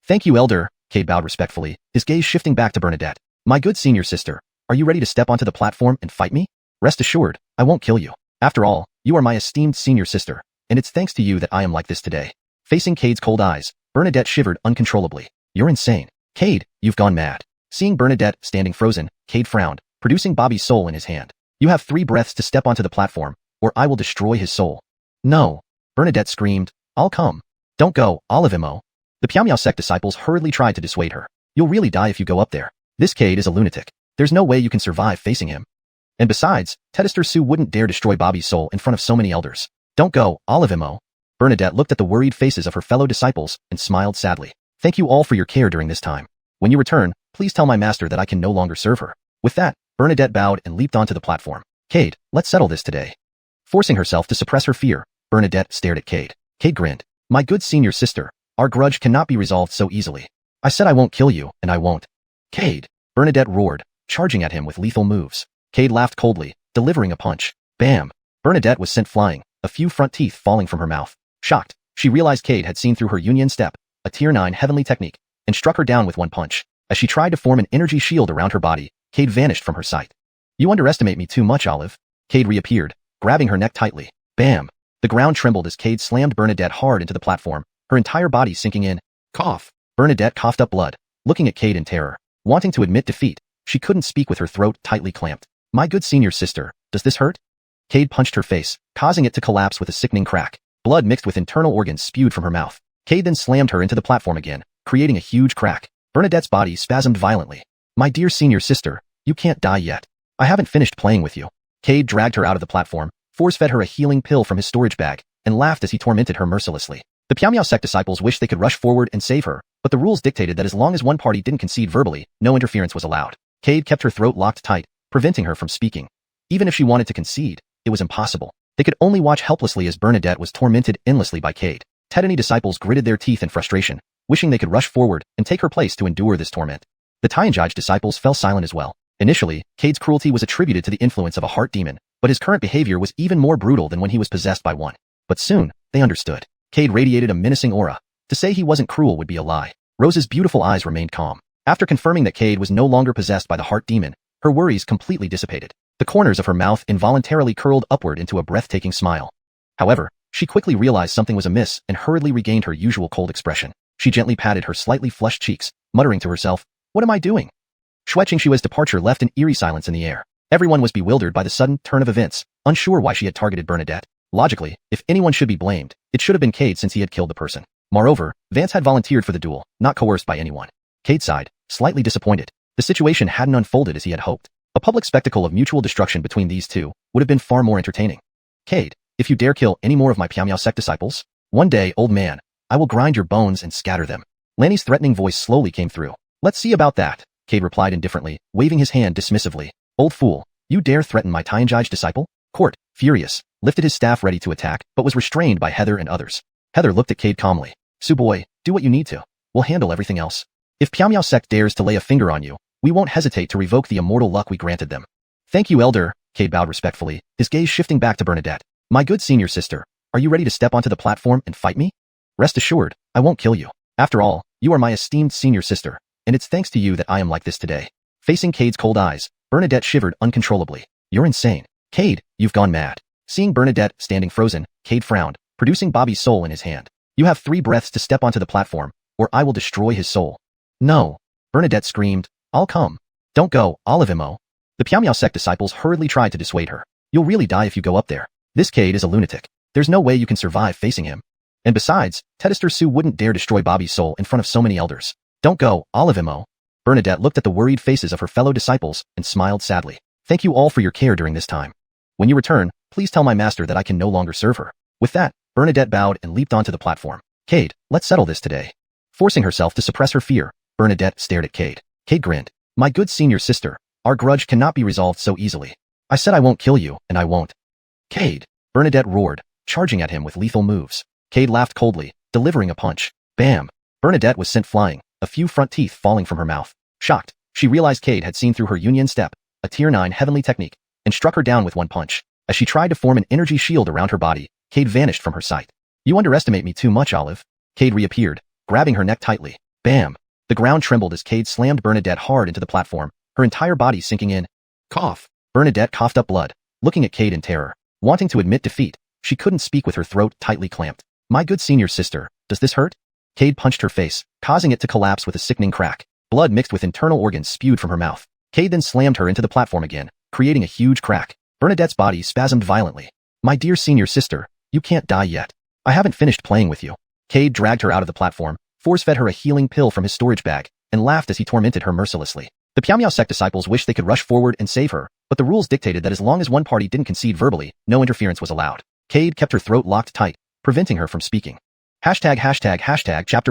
Thank you, Elder, Cade bowed respectfully, his gaze shifting back to Bernadette. My good senior sister, are you ready to step onto the platform and fight me? Rest assured, I won't kill you. After all, you are my esteemed senior sister, and it's thanks to you that I am like this today. Facing Cade's cold eyes, Bernadette shivered uncontrollably. You're insane. Cade, you've gone mad. Seeing Bernadette standing frozen, Cade frowned, producing Bobby's soul in his hand. You have 3 breaths to step onto the platform, or I will destroy his soul. No. Bernadette screamed. I'll come. Don't go, all of him, oh. The Piao sect disciples hurriedly tried to dissuade her. You'll really die if you go up there. This Cade is a lunatic. There's no way you can survive facing him. And besides, Detested Su wouldn't dare destroy Bobby's soul in front of so many elders. Don't go, all of him, oh. Bernadette looked at the worried faces of her fellow disciples and smiled sadly. Thank you all for your care during this time. When you return, please tell my master that I can no longer serve her. With that, Bernadette bowed and leaped onto the platform. Cade, let's settle this today. Forcing herself to suppress her fear, Bernadette stared at Cade. Cade grinned. My good senior sister, our grudge cannot be resolved so easily. I said I won't kill you, and I won't. Cade, Bernadette roared, charging at him with lethal moves. Cade laughed coldly, delivering a punch. Bam! Bernadette was sent flying, a few front teeth falling from her mouth. Shocked, she realized Cade had seen through her Xuanhuan step, a tier 9 heavenly technique, and struck her down with one punch. As she tried to form an energy shield around her body, Cade vanished from her sight. You underestimate me too much, Olive. Cade reappeared, grabbing her neck tightly. Bam! The ground trembled as Cade slammed Bernadette hard into the platform, her entire body sinking in. Cough! Bernadette coughed up blood, looking at Cade in terror. Wanting to admit defeat, she couldn't speak with her throat tightly clamped. My good senior sister, does this hurt? Cade punched her face, causing it to collapse with a sickening crack. Blood mixed with internal organs spewed from her mouth. Cade then slammed her into the platform again, creating a huge crack. Bernadette's body spasmed violently. My dear senior sister, you can't die yet. I haven't finished playing with you. Cade dragged her out of the platform, force-fed her a healing pill from his storage bag, and laughed as he tormented her mercilessly. The Piao sect disciples wished they could rush forward and save her, but the rules dictated that as long as one party didn't concede verbally, no interference was allowed. Cade kept her throat locked tight, preventing her from speaking. Even if she wanted to concede, it was impossible. They could only watch helplessly as Bernadette was tormented endlessly by Cade. Tedany disciples gritted their teeth in frustration, wishing they could rush forward and take her place to endure this torment. The Tianjai disciples fell silent as well. Initially, Cade's cruelty was attributed to the influence of a heart demon, but his current behavior was even more brutal than when he was possessed by one. But soon, they understood. Cade radiated a menacing aura. To say he wasn't cruel would be a lie. Rose's beautiful eyes remained calm. After confirming that Cade was no longer possessed by the heart demon, her worries completely dissipated. The corners of her mouth involuntarily curled upward into a breathtaking smile. However, she quickly realized something was amiss and hurriedly regained her usual cold expression. She gently patted her slightly flushed cheeks, muttering to herself, "What am I doing?" Xiuxian's departure left an eerie silence in the air. Everyone was bewildered by the sudden turn of events, unsure why she had targeted Bernadette. Logically, if anyone should be blamed, it should have been Cade since he had killed the person. Moreover, Vance had volunteered for the duel, not coerced by anyone. Cade sighed, slightly disappointed. The situation hadn't unfolded as he had hoped. A public spectacle of mutual destruction between these two would have been far more entertaining. Cade, if you dare kill any more of my Piao sect disciples, one day, old man, I will grind your bones and scatter them. Lanny's threatening voice slowly came through. Let's see about that, Cade replied indifferently, waving his hand dismissively. Old fool, you dare threaten my Tianjai disciple? Court, furious, lifted his staff ready to attack, but was restrained by Heather and others. Heather looked at Cade calmly. Su boy, do what you need to. We'll handle everything else. If Piao sect dares to lay a finger on you, we won't hesitate to revoke the immortal luck we granted them. Thank you, Elder, Cade bowed respectfully, his gaze shifting back to Bernadette. My good senior sister, are you ready to step onto the platform and fight me? Rest assured, I won't kill you. After all, you are my esteemed senior sister, and it's thanks to you that I am like this today. Facing Cade's cold eyes, Bernadette shivered uncontrollably. You're insane. Cade, you've gone mad. Seeing Bernadette standing frozen, Cade frowned, producing Bobby's soul in his hand. You have 3 breaths to step onto the platform, or I will destroy his soul. No. Bernadette screamed. I'll come. Don't go, all of him, oh. The Piao sect disciples hurriedly tried to dissuade her. You'll really die if you go up there. This Cade is a lunatic. There's no way you can survive facing him. And besides, Detested Su wouldn't dare destroy Bobby's soul in front of so many elders. Don't go, all of him, oh. Bernadette looked at the worried faces of her fellow disciples and smiled sadly. Thank you all for your care during this time. When you return, please tell my master that I can no longer serve her. With that, Bernadette bowed and leaped onto the platform. Cade, let's settle this today. Forcing herself to suppress her fear, Bernadette stared at Cade. Cade grinned. My good senior sister, our grudge cannot be resolved so easily. I said I won't kill you, and I won't. Cade, Bernadette roared, charging at him with lethal moves. Cade laughed coldly, delivering a punch. Bam! Bernadette was sent flying, a few front teeth falling from her mouth. Shocked, she realized Cade had seen through her Union step, a tier 9 heavenly technique, and struck her down with one punch. As she tried to form an energy shield around her body, Cade vanished from her sight. You underestimate me too much, Olive. Cade reappeared, grabbing her neck tightly. Bam! The ground trembled as Cade slammed Bernadette hard into the platform, her entire body sinking in. Cough. Bernadette coughed up blood, looking at Cade in terror. Wanting to admit defeat, she couldn't speak with her throat tightly clamped. My good senior sister, does this hurt? Cade punched her face, causing it to collapse with a sickening crack. Blood mixed with internal organs spewed from her mouth. Cade then slammed her into the platform again, creating a huge crack. Bernadette's body spasmed violently. My dear senior sister, you can't die yet. I haven't finished playing with you. Cade dragged her out of the platform, force-fed her a healing pill from his storage bag, and laughed as he tormented her mercilessly. The Piao sect disciples wished they could rush forward and save her, but the rules dictated that as long as one party didn't concede verbally, no interference was allowed. Cade kept her throat locked tight, preventing her from speaking. Chapter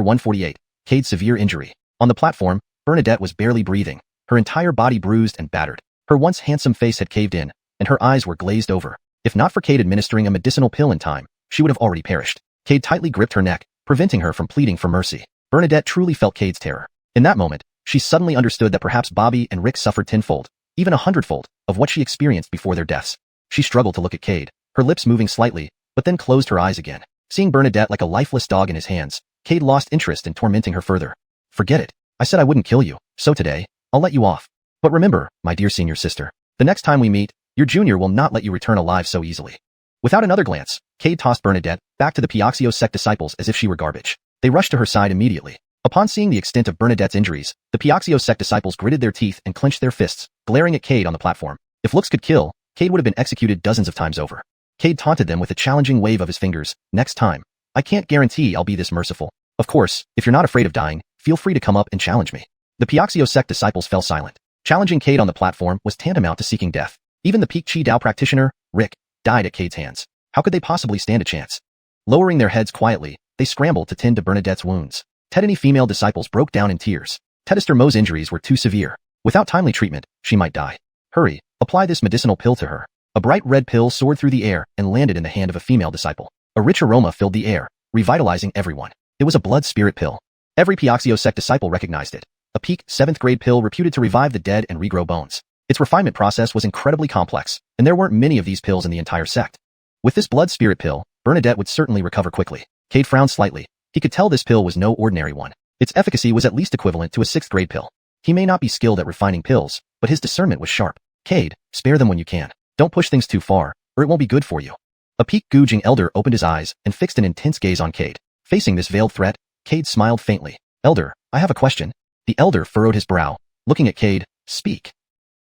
148. Cade's severe injury. On the platform, Bernadette was barely breathing, her entire body bruised and battered. Her once handsome face had caved in, and her eyes were glazed over. If not for Cade administering a medicinal pill in time, she would have already perished. Cade tightly gripped her neck, preventing her from pleading for mercy. Bernadette truly felt Cade's terror. In that moment, she suddenly understood that perhaps Bobby and Rick suffered tenfold, even 100-fold, of what she experienced before their deaths. She struggled to look at Cade, her lips moving slightly, but then closed her eyes again. Seeing Bernadette like a lifeless dog in his hands, Cade lost interest in tormenting her further. Forget it. I said I wouldn't kill you, so today, I'll let you off. But remember, my dear senior sister, the next time we meet, your junior will not let you return alive so easily. Without another glance, Cade tossed Bernadette back to the Piao sect disciples as if she were garbage. They rushed to her side immediately. Upon seeing the extent of Bernadette's injuries, the Piao sect disciples gritted their teeth and clenched their fists, glaring at Cade on the platform. If looks could kill, Cade would have been executed dozens of times over. Cade taunted them with a challenging wave of his fingers. Next time. I can't guarantee I'll be this merciful. Of course, if you're not afraid of dying, feel free to come up and challenge me. The Piao sect disciples fell silent. Challenging Cade on the platform was tantamount to seeking death. Even the Peak Chi Dao practitioner, Rick, died at Cade's hands. How could they possibly stand a chance? Lowering their heads quietly, they scrambled to tend to Bernadette's wounds. Tedany female disciples broke down in tears. Tedester Mo's injuries were too severe. Without timely treatment, she might die. Hurry, apply this medicinal pill to her. A bright red pill soared through the air and landed in the hand of a female disciple. A rich aroma filled the air, revitalizing everyone. It was a blood spirit pill. Every Piao sect disciple recognized it. A peak 7th grade pill reputed to revive the dead and regrow bones. Its refinement process was incredibly complex, and there weren't many of these pills in the entire sect. With this blood spirit pill, Bernadette would certainly recover quickly. Cade frowned slightly. He could tell this pill was no ordinary one. Its efficacy was at least equivalent to a 6th grade pill. He may not be skilled at refining pills, but his discernment was sharp. Cade, spare them when you can. Don't push things too far, or it won't be good for you. A Peak Xiuxian elder opened his eyes and fixed an intense gaze on Cade. Facing this veiled threat, Cade smiled faintly. Elder, I have a question. The elder furrowed his brow, looking at Cade. Speak.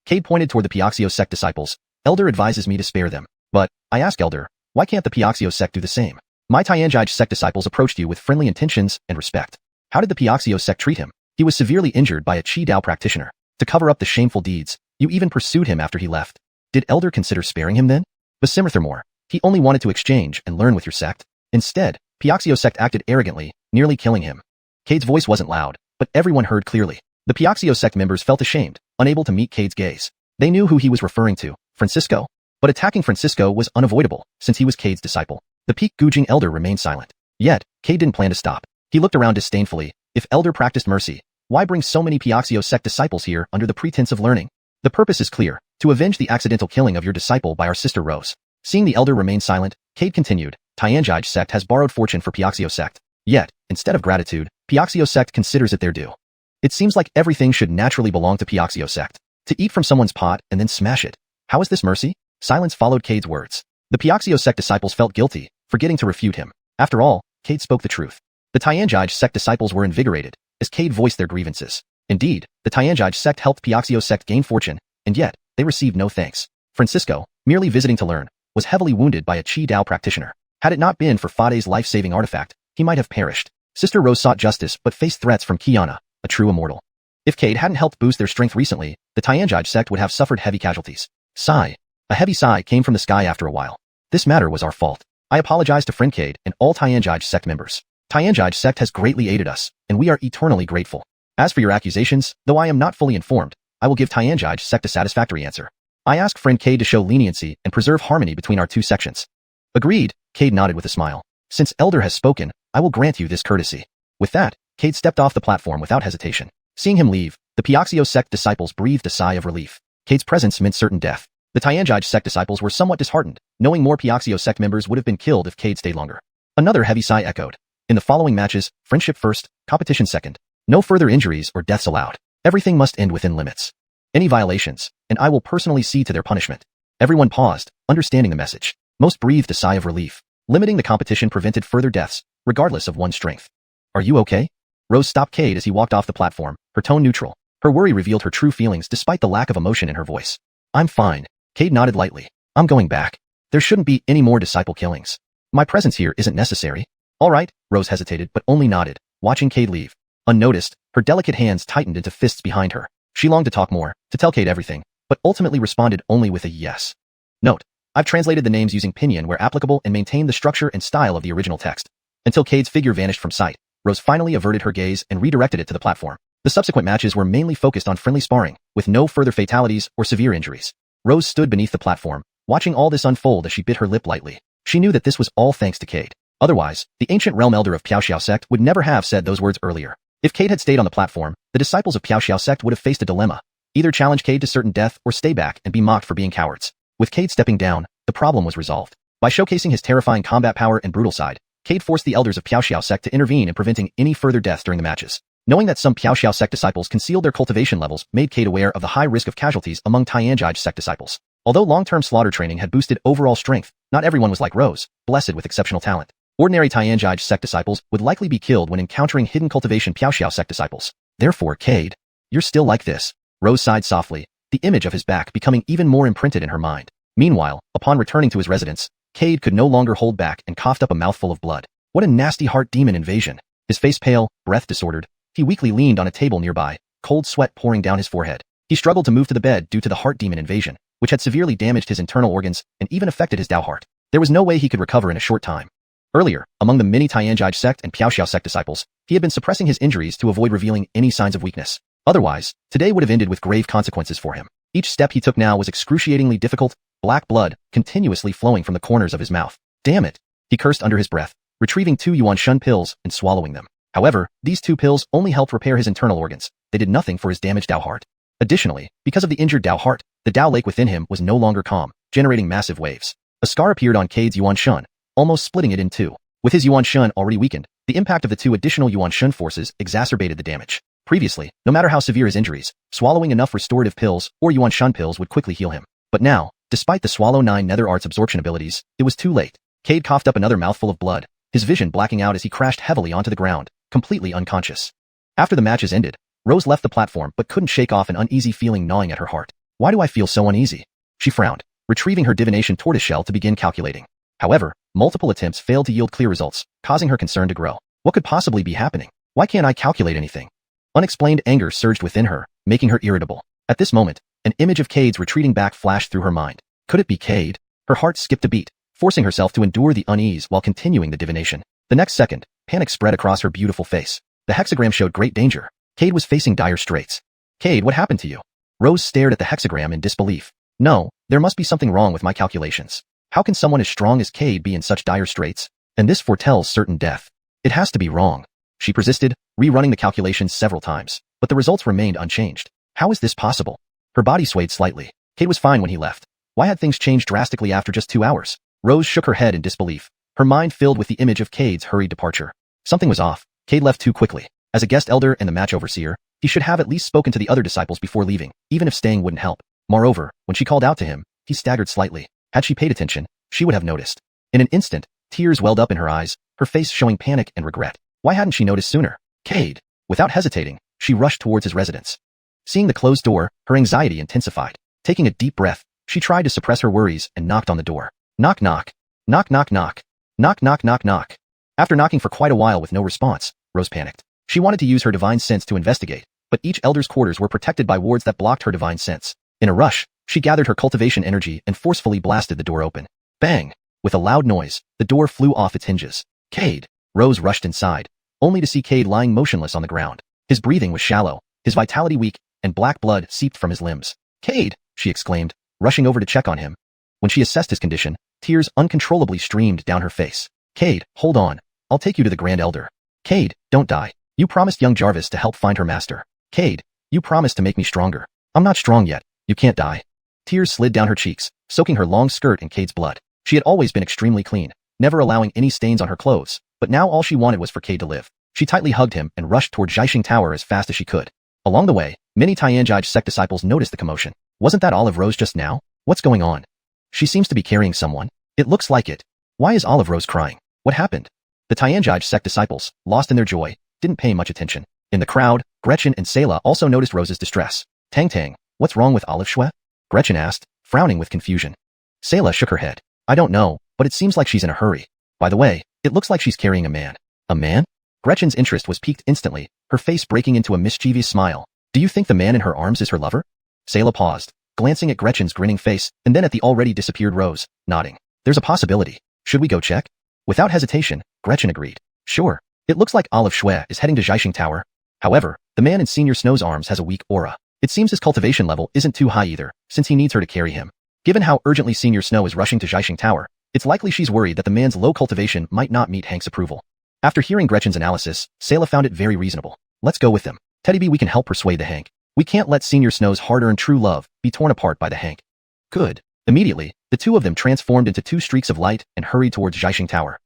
Cade pointed toward the Piao sect disciples. Elder advises me to spare them. But, I ask Elder, why can't the Piao sect do the same? My Tianjai sect disciples approached you with friendly intentions and respect. How did the Piao sect treat him? He was severely injured by a Chi Dao practitioner. To cover up the shameful deeds, you even pursued him after he left. Did Elder consider sparing him then? Furthermore, he only wanted to exchange and learn with your sect. Instead, Piao sect acted arrogantly, nearly killing him. Cade's voice wasn't loud, but everyone heard clearly. The Piao sect members felt ashamed, unable to meet Cade's gaze. They knew who he was referring to, Francisco. But attacking Francisco was unavoidable, since he was Cade's disciple. The Peak Xiuxian elder remained silent. Yet, Cade didn't plan to stop. He looked around disdainfully. If Elder practiced mercy, why bring so many Piao sect disciples here under the pretense of learning? The purpose is clear, to avenge the accidental killing of your disciple by our sister Rose. Seeing the elder remain silent, Cade continued, Tianjai sect has borrowed fortune for Piao sect. Yet, instead of gratitude, Piao sect considers it their due. It seems like everything should naturally belong to Piao sect. To eat from someone's pot and then smash it. How is this mercy? Silence followed Cade's words. The Piao sect disciples felt guilty, forgetting to refute him. After all, Cade spoke the truth. The Tianjai sect disciples were invigorated, as Cade voiced their grievances. Indeed, the Tianjai sect helped Piao sect gain fortune, and yet, they received no thanks. Francisco, merely visiting to learn, was heavily wounded by a Chi Dao practitioner. Had it not been for Fade's life-saving artifact, he might have perished. Sister Rose sought justice but faced threats from Xiuxian, a true immortal. If Cade hadn't helped boost their strength recently, the Tianjai sect would have suffered heavy casualties. Sigh. A heavy sigh came from the sky after a while. This matter was our fault. I apologize to friend Cade and all Tianjai sect members. Tianjai sect has greatly aided us, and we are eternally grateful. As for your accusations, though I am not fully informed, I will give Tianjai sect a satisfactory answer. I ask friend Cade to show leniency and preserve harmony between our two sections. Agreed, Cade nodded with a smile. Since Elder has spoken, I will grant you this courtesy. With that, Cade stepped off the platform without hesitation. Seeing him leave, The Piaxio sect disciples breathed a sigh of relief. Cade's presence meant certain death. The Tianjai sect disciples were somewhat disheartened, knowing more Piaxio sect members would have been killed if Cade stayed longer. Another heavy sigh echoed. In the following matches, friendship first, competition second. No further injuries or deaths allowed. Everything must end within limits. Any violations, and I will personally see to their punishment. Everyone paused, understanding the message. Most breathed a sigh of relief. Limiting the competition prevented further deaths, regardless of one's strength. Are you okay? Rose stopped Cade as he walked off the platform, her tone neutral. Her worry revealed her true feelings despite the lack of emotion in her voice. I'm fine. Cade nodded lightly. I'm going back. There shouldn't be any more disciple killings. My presence here isn't necessary. All right, Rose hesitated but only nodded, watching Cade leave. Unnoticed, her delicate hands tightened into fists behind her. She longed to talk more, to tell Cade everything, but ultimately responded only with a yes. Note: I've translated the names using pinyin where applicable and maintained the structure and style of the original text. Until Cade's figure vanished from sight, Rose finally averted her gaze and redirected it to the platform. The subsequent matches were mainly focused on friendly sparring, with no further fatalities or severe injuries. Rose stood beneath the platform, watching all this unfold as she bit her lip lightly. She knew that this was all thanks to Cade. Otherwise, the ancient realm elder of Piaoxiao sect would never have said those words earlier. If Cade had stayed on the platform, the disciples of Piaoxiao sect would have faced a dilemma. Either challenge Cade to certain death or stay back and be mocked for being cowards. With Cade stepping down, the problem was resolved. By showcasing his terrifying combat power and brutal side, Cade forced the elders of Piaoxiao sect to intervene in preventing any further deaths during the matches. Knowing that some Piaoxiao sect disciples concealed their cultivation levels made Cade aware of the high risk of casualties among Tianjai sect disciples. Although long-term slaughter training had boosted overall strength, not everyone was like Rose, blessed with exceptional talent. Ordinary Tianjai sect disciples would likely be killed when encountering hidden cultivation Piaoxiao sect disciples. Therefore, Cade, you're still like this. Rose sighed softly, the image of his back becoming even more imprinted in her mind. Meanwhile, upon returning to his residence, Cade could no longer hold back and coughed up a mouthful of blood. What a nasty heart demon invasion. His face pale, breath disordered, he weakly leaned on a table nearby, cold sweat pouring down his forehead. He struggled to move to the bed due to the heart demon invasion, which had severely damaged his internal organs and even affected his Dao heart. There was no way he could recover in a short time. Earlier, among the many Tianjai sect and Piaoxiao sect disciples, he had been suppressing his injuries to avoid revealing any signs of weakness. Otherwise, today would have ended with grave consequences for him. Each step he took now was excruciatingly difficult, black blood continuously flowing from the corners of his mouth. Damn it! He cursed under his breath, retrieving 2 xuanhuan pills and swallowing them. However, these 2 pills only helped repair his internal organs. They did nothing for his damaged Dao heart. Additionally, because of the injured Dao heart, the Dao lake within him was no longer calm, generating massive waves. A scar appeared on Cade's xuanhuan, almost splitting it in two. With his xuanhuan already weakened, the impact of the 2 additional xuanhuan forces exacerbated the damage. Previously, no matter how severe his injuries, swallowing enough restorative pills or xuanhuan pills would quickly heal him. But now, despite the Swallow 9 Nether Arts absorption abilities, it was too late. Cade coughed up another mouthful of blood, his vision blacking out as he crashed heavily onto the ground, completely unconscious. After the matches ended, Rose left the platform but couldn't shake off an uneasy feeling gnawing at her heart. Why do I feel so uneasy? She frowned, retrieving her divination tortoiseshell to begin calculating. However, multiple attempts failed to yield clear results, causing her concern to grow. What could possibly be happening? Why can't I calculate anything? Unexplained anger surged within her, making her irritable. At this moment, an image of Cade's retreating back flashed through her mind. Could it be Cade? Her heart skipped a beat, forcing herself to endure the unease while continuing the divination. The next second, panic spread across her beautiful face. The hexagram showed great danger. Cade was facing dire straits. Cade, what happened to you? Rose stared at the hexagram in disbelief. No, there must be something wrong with my calculations. How can someone as strong as Cade be in such dire straits? And this foretells certain death. It has to be wrong. She persisted, rerunning the calculations several times, but the results remained unchanged. How is this possible? Her body swayed slightly. Cade was fine when he left. Why had things changed drastically after just 2 hours? Rose shook her head in disbelief, her mind filled with the image of Cade's hurried departure. Something was off. Cade left too quickly. As a guest elder and the match overseer, he should have at least spoken to the other disciples before leaving, even if staying wouldn't help. Moreover, when she called out to him, he staggered slightly. Had she paid attention, she would have noticed. In an instant, tears welled up in her eyes, her face showing panic and regret. Why hadn't she noticed sooner? Cade! Without hesitating, she rushed towards his residence. Seeing the closed door, her anxiety intensified. Taking a deep breath, she tried to suppress her worries and knocked on the door. Knock knock. Knock knock knock. Knock knock knock knock. After knocking for quite a while with no response, Rose panicked. She wanted to use her divine sense to investigate, but each elder's quarters were protected by wards that blocked her divine sense. In a rush, she gathered her cultivation energy and forcefully blasted the door open. Bang! With a loud noise, the door flew off its hinges. Cade! Rose rushed inside, only to see Cade lying motionless on the ground. His breathing was shallow, his vitality weak, and black blood seeped from his limbs. Cade! She exclaimed, rushing over to check on him. When she assessed his condition, tears uncontrollably streamed down her face. Cade, hold on. I'll take you to the Grand Elder. Cade, don't die. You promised young Jarvis to help find her master. Cade, You promised to make me stronger. I'm not strong yet. You can't die. Tears slid down her cheeks, soaking her long skirt in Cade's blood. She had always been extremely clean, never allowing any stains on her clothes, but now all she wanted was for Cade to live. She tightly hugged him and rushed toward Xiuxian Tower as fast as she could. Along the way, many Tianjai sect disciples noticed the commotion. Wasn't that Olive Rose just now? What's going on? She seems to be carrying someone. It looks like it. Why is Olive Rose crying? What happened? The Tianjai sect disciples, lost in their joy, didn't pay much attention. In the crowd, Gretchen and Selah also noticed Rose's distress. Tang, what's wrong with Olive Xue? Gretchen asked, frowning with confusion. Selah shook her head. I don't know, but it seems like she's in a hurry. By the way, it looks like she's carrying a man. A man? Gretchen's interest was piqued instantly, her face breaking into a mischievous smile. Do you think the man in her arms is her lover? Selah paused, glancing at Gretchen's grinning face and then at the already disappeared Rose, nodding. There's a possibility. Should we go check? Without hesitation, Gretchen agreed. Sure. It looks like Olive Xue is heading to Xiuxian Tower. However, the man in Senior Snow's arms has a weak aura. It seems his cultivation level isn't too high either, since he needs her to carry him. Given how urgently Senior Snow is rushing to Xiuxian Tower, it's likely she's worried that the man's low cultivation might not meet Hank's approval. After hearing Gretchen's analysis, Selah found it very reasonable. Let's go with them. Teddy B, we can help persuade the Hank. We can't let Senior Snow's hard-earned true love be torn apart by the Hank. Good. Immediately, the two of them transformed into two streaks of light and hurried towards Xiuxian Tower.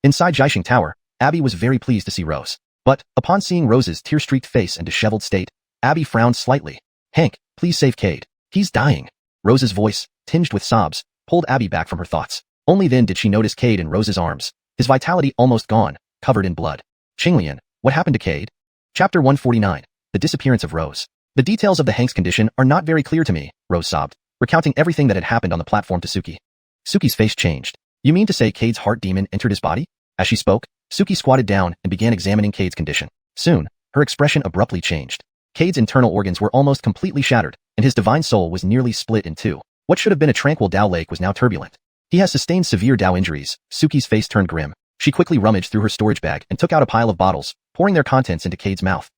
Inside Xiuxian Tower, Abby was very pleased to see Rose. But, upon seeing Rose's tear-streaked face and disheveled state, Abby frowned slightly. Hank, please save Cade. He's dying. Rose's voice, tinged with sobs, pulled Abby back from her thoughts. Only then did she notice Cade in Rose's arms, his vitality almost gone, covered in blood. Xiuxian, what happened to Cade? Chapter 149, The Disappearance of Rose. The details of the Hank's condition are not very clear to me, Rose sobbed, recounting everything that had happened on the platform to Suki. Suki's face changed. You mean to say Cade's heart demon entered his body? As she spoke, Suki squatted down and began examining Cade's condition. Soon, her expression abruptly changed. Cade's internal organs were almost completely shattered, and his divine soul was nearly split in two. What should have been a tranquil Dao lake was now turbulent. He has sustained severe Dao injuries. Suki's face turned grim. She quickly rummaged through her storage bag and took out a pile of bottles, pouring their contents into Cade's mouth.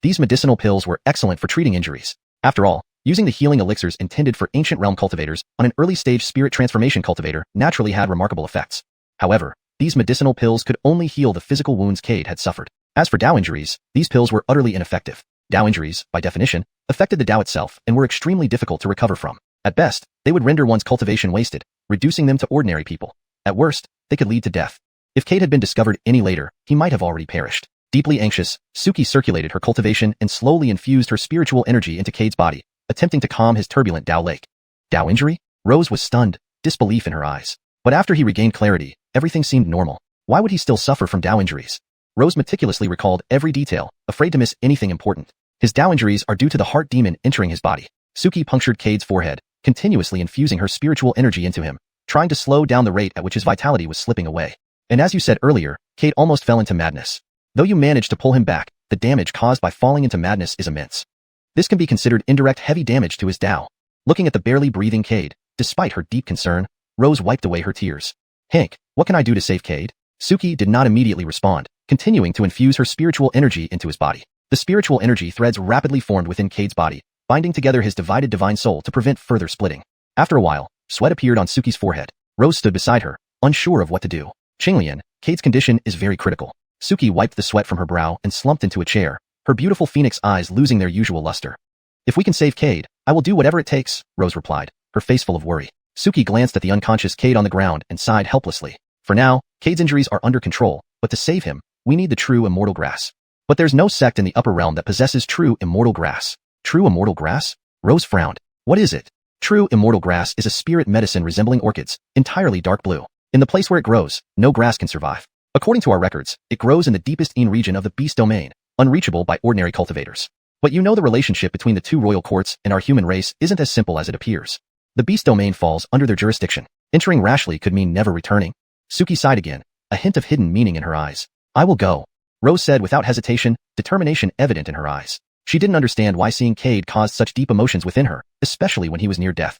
These medicinal pills were excellent for treating injuries. After all, using the healing elixirs intended for ancient realm cultivators on an early-stage spirit transformation cultivator naturally had remarkable effects. However, these medicinal pills could only heal the physical wounds Cade had suffered. As for Dao injuries, these pills were utterly ineffective. Dao injuries, by definition, affected the Dao itself and were extremely difficult to recover from. At best, they would render one's cultivation wasted, reducing them to ordinary people. At worst, they could lead to death. If Cade had been discovered any later, he might have already perished. Deeply anxious, Suki circulated her cultivation and slowly infused her spiritual energy into Cade's body, attempting to calm his turbulent Dao lake. Dao injury? Rose was stunned, disbelief in her eyes. But after he regained clarity, everything seemed normal. Why would he still suffer from Dao injuries? Rose meticulously recalled every detail, afraid to miss anything important. His Dao injuries are due to the heart demon entering his body. Suki punctured Cade's forehead, continuously infusing her spiritual energy into him, trying to slow down the rate at which his vitality was slipping away. And as you said earlier, Cade almost fell into madness. Though you managed to pull him back, the damage caused by falling into madness is immense. This can be considered indirect heavy damage to his Dao. Looking at the barely breathing Cade, despite her deep concern, Rose wiped away her tears. Hank, what can I do to save Cade? Suki did not immediately respond, continuing to infuse her spiritual energy into his body. The spiritual energy threads rapidly formed within Cade's body, binding together his divided divine soul to prevent further splitting. After a while, sweat appeared on Suki's forehead. Rose stood beside her, unsure of what to do. Xiuxian, Cade's condition is very critical. Suki wiped the sweat from her brow and slumped into a chair, her beautiful phoenix eyes losing their usual luster. If we can save Cade, I will do whatever it takes, Rose replied, her face full of worry. Suki glanced at the unconscious Cade on the ground and sighed helplessly. For now, Cade's injuries are under control, but to save him, we need the true immortal grass. But there's no sect in the upper realm that possesses true immortal grass. True immortal grass? Rose frowned. What is it? True immortal grass is a spirit medicine resembling orchids, entirely dark blue. In the place where it grows, no grass can survive. According to our records, it grows in the deepest region of the beast domain, unreachable by ordinary cultivators. But you know the relationship between the two royal courts and our human race isn't as simple as it appears. The beast domain falls under their jurisdiction. Entering rashly could mean never returning. Suki sighed again, a hint of hidden meaning in her eyes. I will go, Rose said without hesitation, determination evident in her eyes. She didn't understand why seeing Cade caused such deep emotions within her, especially when he was near death.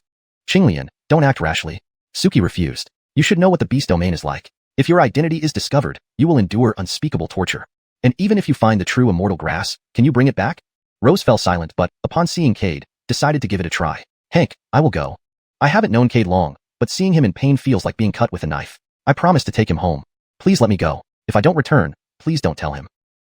Xiuxian, don't act rashly. Suki refused. You should know what the beast domain is like. If your identity is discovered, you will endure unspeakable torture. And even if you find the true immortal grass, can you bring it back? Rose fell silent but, upon seeing Cade, decided to give it a try. Hank, I will go. I haven't known Cade long, but seeing him in pain feels like being cut with a knife. I promise to take him home. Please let me go. If I don't return, please don't tell him.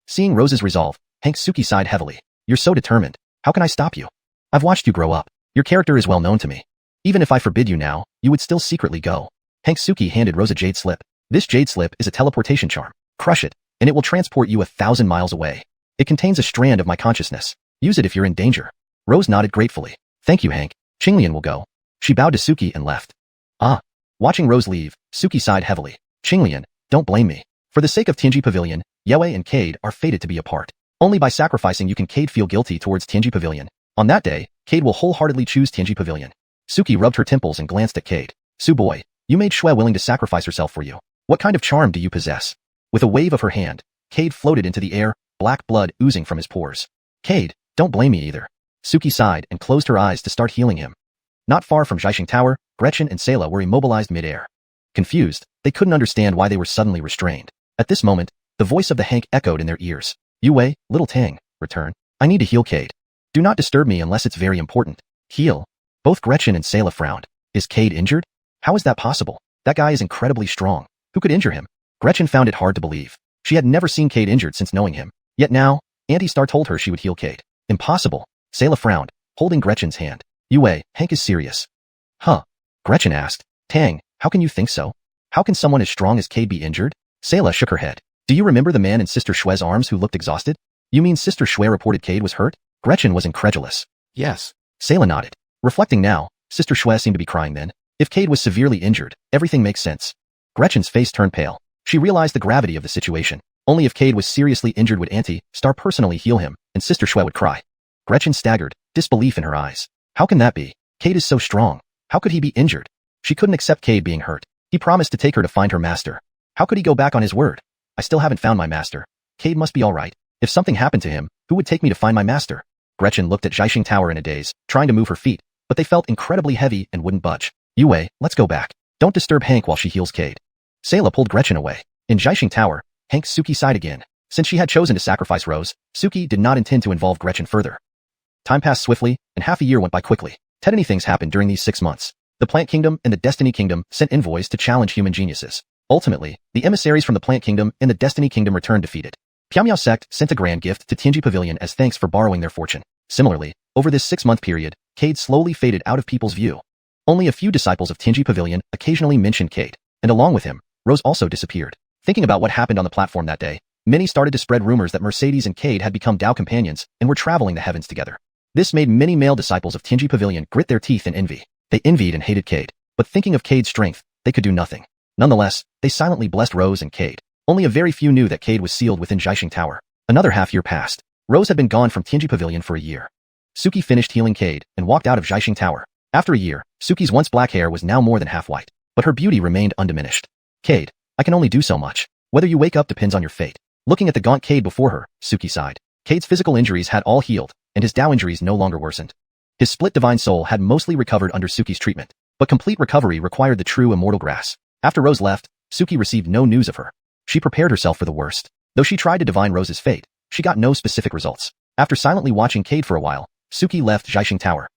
Seeing Rose's resolve, Hank Suki sighed heavily. You're so determined. How can I stop you? I've watched you grow up. Your character is well known to me. Even if I forbid you now, you would still secretly go. Suki handed Rose a jade slip. This jade slip is a teleportation charm. Crush it, and it will transport you 1,000 miles away. It contains a strand of my consciousness. Use it if you're in danger. Rose nodded gratefully. Thank you, Hank. Xiuxian will go. She bowed to Suki and left. Ah. Watching Rose leave, Suki sighed heavily. Xiuxian, don't blame me. For the sake of Tianji Pavilion, Yue and Cade are fated to be apart. Only by sacrificing you can Cade feel guilty towards Tianji Pavilion. On that day, Cade will wholeheartedly choose Tianji Pavilion. Suki rubbed her temples and glanced at Cade. Su boy, you made Xue willing to sacrifice herself for you. What kind of charm do you possess? With a wave of her hand, Cade floated into the air, black blood oozing from his pores. Cade, don't blame me either. Suki sighed and closed her eyes to start healing him. Not far from Xiuxian Tower, Gretchen and Sayla were immobilized mid-air. Confused, they couldn't understand why they were suddenly restrained. At this moment, the voice of the Hank echoed in their ears. Yue, little Tang, return. I need to heal Cade. Do not disturb me unless it's very important. Heal. Both Gretchen and Sayla frowned. Is Cade injured? How is that possible? That guy is incredibly strong. Who could injure him? Gretchen found it hard to believe. She had never seen Cade injured since knowing him. Yet now, Auntie Star told her she would heal Cade. Impossible. Sayla frowned, holding Gretchen's hand. Yue, Hank is serious. Huh? Gretchen asked. Tang, how can you think so? How can someone as strong as Cade be injured? Sayla shook her head. Do you remember the man in Sister Xue's arms who looked exhausted? You mean Sister Xue reported Cade was hurt? Gretchen was incredulous. Yes. Sayla nodded. Reflecting now, Sister Xue seemed to be crying then. If Cade was severely injured, everything makes sense. Gretchen's face turned pale. She realized the gravity of the situation. Only if Cade was seriously injured would Auntie Star personally heal him, and Sister Xue would cry. Gretchen staggered, disbelief in her eyes. How can that be? Cade is so strong. How could he be injured? She couldn't accept Cade being hurt. He promised to take her to find her master. How could he go back on his word? I still haven't found my master. Cade must be all right. If something happened to him, who would take me to find my master? Gretchen looked at Xiuxian Tower in a daze, trying to move her feet, but they felt incredibly heavy and wouldn't budge. Yue, let's go back. Don't disturb Hank while she heals Cade. Sayla pulled Gretchen away. In Xiuxian Tower, Suki sighed again. Since she had chosen to sacrifice Rose, Suki did not intend to involve Gretchen further. Time passed swiftly, and half a year went by quickly. Many things happened during these 6 months. The Plant Kingdom and the Destiny Kingdom sent envoys to challenge human geniuses. Ultimately, the emissaries from the Plant Kingdom and the Destiny Kingdom returned defeated. Piao sect sent a grand gift to Tianji Pavilion as thanks for borrowing their fortune. Similarly, over this 6-month period, Cade slowly faded out of people's view. Only a few disciples of Tianji Pavilion occasionally mentioned Cade, and along with him, Rose also disappeared. Thinking about what happened on the platform that day, many started to spread rumors that Mercedes and Cade had become Dao companions and were traveling the heavens together. This made many male disciples of Tianji Pavilion grit their teeth in envy. They envied and hated Cade, but thinking of Cade's strength, they could do nothing. Nonetheless, they silently blessed Rose and Cade. Only a very few knew that Cade was sealed within Xiuxian Tower. Another half-year passed. Rose had been gone from Tianji Pavilion for a year. Suki finished healing Cade and walked out of Xiuxian Tower. After a year, Suki's once black hair was now more than half white, but her beauty remained undiminished. Cade, I can only do so much. Whether you wake up depends on your fate. Looking at the gaunt Cade before her, Suki sighed. Cade's physical injuries had all healed, and his Dao injuries no longer worsened. His split divine soul had mostly recovered under Suki's treatment, but complete recovery required the true immortal grass. After Rose left, Suki received no news of her. She prepared herself for the worst. Though she tried to divine Rose's fate, she got no specific results. After silently watching Cade for a while, Suki left Xiuxian Tower.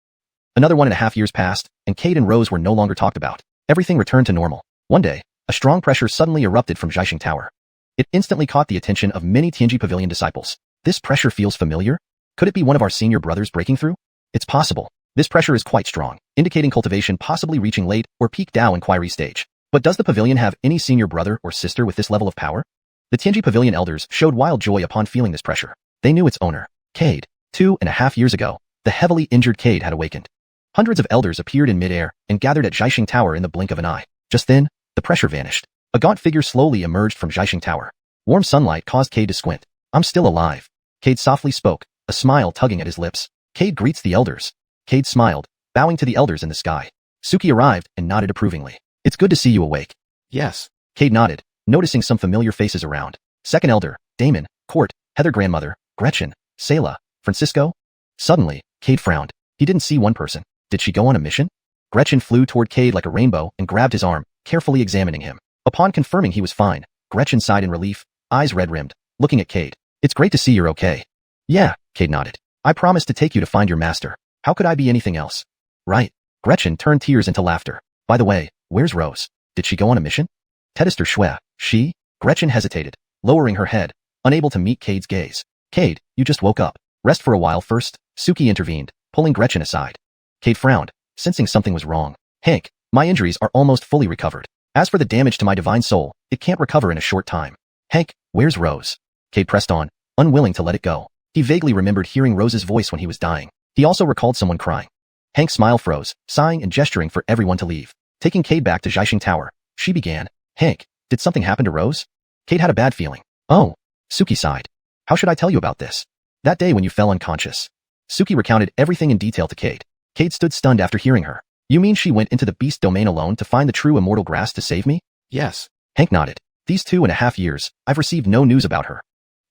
Another 1.5 years passed, and Cade and Rose were no longer talked about. Everything returned to normal. One day, a strong pressure suddenly erupted from Xiuxian Tower. It instantly caught the attention of many Tianji Pavilion disciples. This pressure feels familiar? Could it be one of our senior brothers breaking through? It's possible. This pressure is quite strong, indicating cultivation possibly reaching late or peak Dao inquiry stage. But does the pavilion have any senior brother or sister with this level of power? The Tianji Pavilion elders showed wild joy upon feeling this pressure. They knew its owner, Cade. 2.5 years ago, the heavily injured Cade had awakened. Hundreds of elders appeared in midair and gathered at Xiuxian Tower in the blink of an eye. Just then, the pressure vanished. A gaunt figure slowly emerged from Xiuxian Tower. Warm sunlight caused Cade to squint. I'm still alive. Cade softly spoke, a smile tugging at his lips. Cade greets the elders. Cade smiled, bowing to the elders in the sky. Suki arrived and nodded approvingly. It's good to see you awake. Yes. Cade nodded, noticing some familiar faces around. Second elder, Damon, Court, Heather grandmother, Gretchen, Sayla, Francisco. Suddenly, Cade frowned. He didn't see one person. Did she go on a mission? Gretchen flew toward Cade like a rainbow and grabbed his arm, carefully examining him. Upon confirming he was fine, Gretchen sighed in relief, eyes red-rimmed, looking at Cade. It's great to see you're okay. Yeah, Cade nodded. I promised to take you to find your master. How could I be anything else? Right. Gretchen turned tears into laughter. By the way, where's Rose? Did she go on a mission? Detested Xue, she? Gretchen hesitated, lowering her head, unable to meet Cade's gaze. Cade, you just woke up. Rest for a while first, Suki intervened, pulling Gretchen aside. Cade frowned, sensing something was wrong. Hank, my injuries are almost fully recovered. As for the damage to my divine soul, it can't recover in a short time. Hank, where's Rose? Cade pressed on, unwilling to let it go. He vaguely remembered hearing Rose's voice when he was dying. He also recalled someone crying. Hank's smile froze, sighing and gesturing for everyone to leave. Taking Cade back to Xiuxian Tower, she began. Hank, did something happen to Rose? Cade had a bad feeling. Oh. Suki sighed. How should I tell you about this? That day when you fell unconscious. Suki recounted everything in detail to Cade. Cade stood stunned after hearing her. You mean she went into the beast domain alone to find the true immortal grass to save me? Yes. Hank nodded. These 2.5 years, I've received no news about her.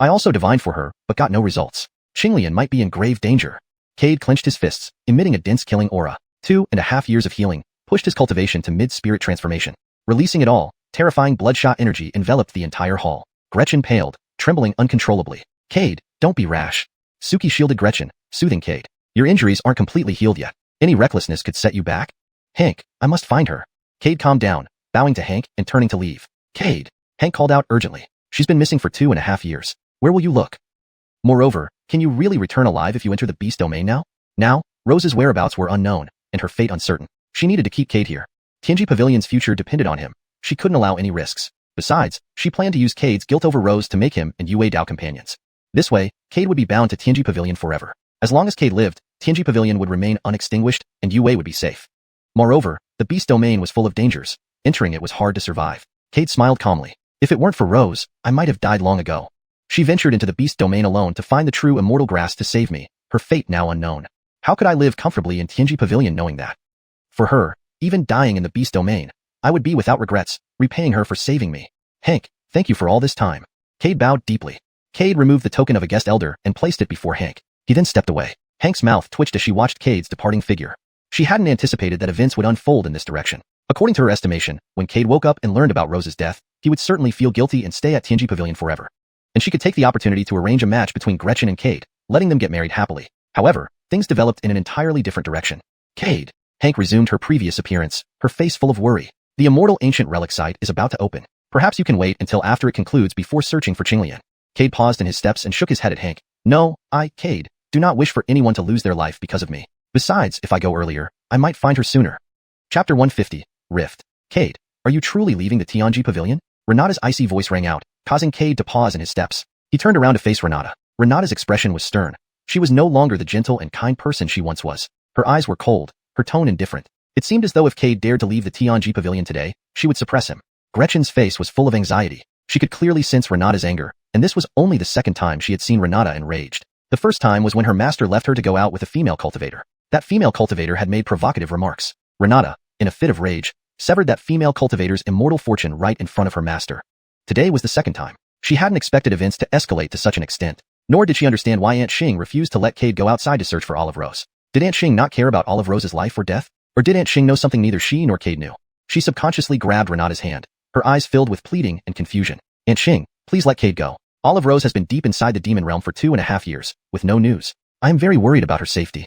I also divined for her, but got no results. Xiuxian might be in grave danger. Cade clenched his fists, emitting a dense killing aura. 2.5 years of healing pushed his cultivation to mid-spirit transformation. Releasing it all, terrifying bloodshot energy enveloped the entire hall. Gretchen paled, trembling uncontrollably. Cade, don't be rash. Suki shielded Gretchen, soothing Cade. Your injuries aren't completely healed yet. Any recklessness could set you back. Hank, I must find her. Cade calmed down, bowing to Hank and turning to leave. Cade, Hank called out urgently. She's been missing for 2.5 years. Where will you look? Moreover, can you really return alive if you enter the beast domain now? Now, Rose's whereabouts were unknown, and her fate uncertain. She needed to keep Cade here. Tianji Pavilion's future depended on him. She couldn't allow any risks. Besides, she planned to use Cade's guilt over Rose to make him and Yue Dao companions. This way, Cade would be bound to Tianji Pavilion forever. As long as Cade lived, Tianji Pavilion would remain unextinguished, and Yue would be safe. Moreover, the beast domain was full of dangers. Entering it was hard to survive. Cade smiled calmly. If it weren't for Rose, I might have died long ago. She ventured into the beast domain alone to find the true immortal grass to save me, her fate now unknown. How could I live comfortably in Tianji Pavilion knowing that? For her, even dying in the beast domain, I would be without regrets, repaying her for saving me. Hank, thank you for all this time. Cade bowed deeply. Cade removed the token of a guest elder and placed it before Hank. He then stepped away. Hank's mouth twitched as she watched Cade's departing figure. She hadn't anticipated that events would unfold in this direction. According to her estimation, when Cade woke up and learned about Rose's death, he would certainly feel guilty and stay at Tianji Pavilion forever. And she could take the opportunity to arrange a match between Gretchen and Cade, letting them get married happily. However, things developed in an entirely different direction. Cade. Hank resumed her previous appearance, her face full of worry. The immortal ancient relic site is about to open. Perhaps you can wait until after it concludes before searching for Xiuxian. Cade paused in his steps and shook his head at Hank. No, Cade, do not wish for anyone to lose their life because of me. Besides, if I go earlier, I might find her sooner. Chapter 150, Rift. Cade, are you truly leaving the Tianji Pavilion? Renata's icy voice rang out, causing Cade to pause in his steps. He turned around to face Renata. Renata's expression was stern. She was no longer the gentle and kind person she once was. Her eyes were cold, her tone indifferent. It seemed as though if Cade dared to leave the Tianji Pavilion today, she would suppress him. Gretchen's face was full of anxiety. She could clearly sense Renata's anger, and this was only the second time she had seen Renata enraged. The first time was when her master left her to go out with a female cultivator. That female cultivator had made provocative remarks. Renata, in a fit of rage, severed that female cultivator's immortal fortune right in front of her master. Today was the second time. She hadn't expected events to escalate to such an extent, nor did she understand why Aunt Xing refused to let Cade go outside to search for Olive Rose. Did Aunt Xing not care about Olive Rose's life or death? Or did Aunt Xing know something neither she nor Cade knew? She subconsciously grabbed Renata's hand, her eyes filled with pleading and confusion. Aunt Xing, please let Cade go. Olive Rose has been deep inside the demon realm for 2.5 years, with no news. I am very worried about her safety.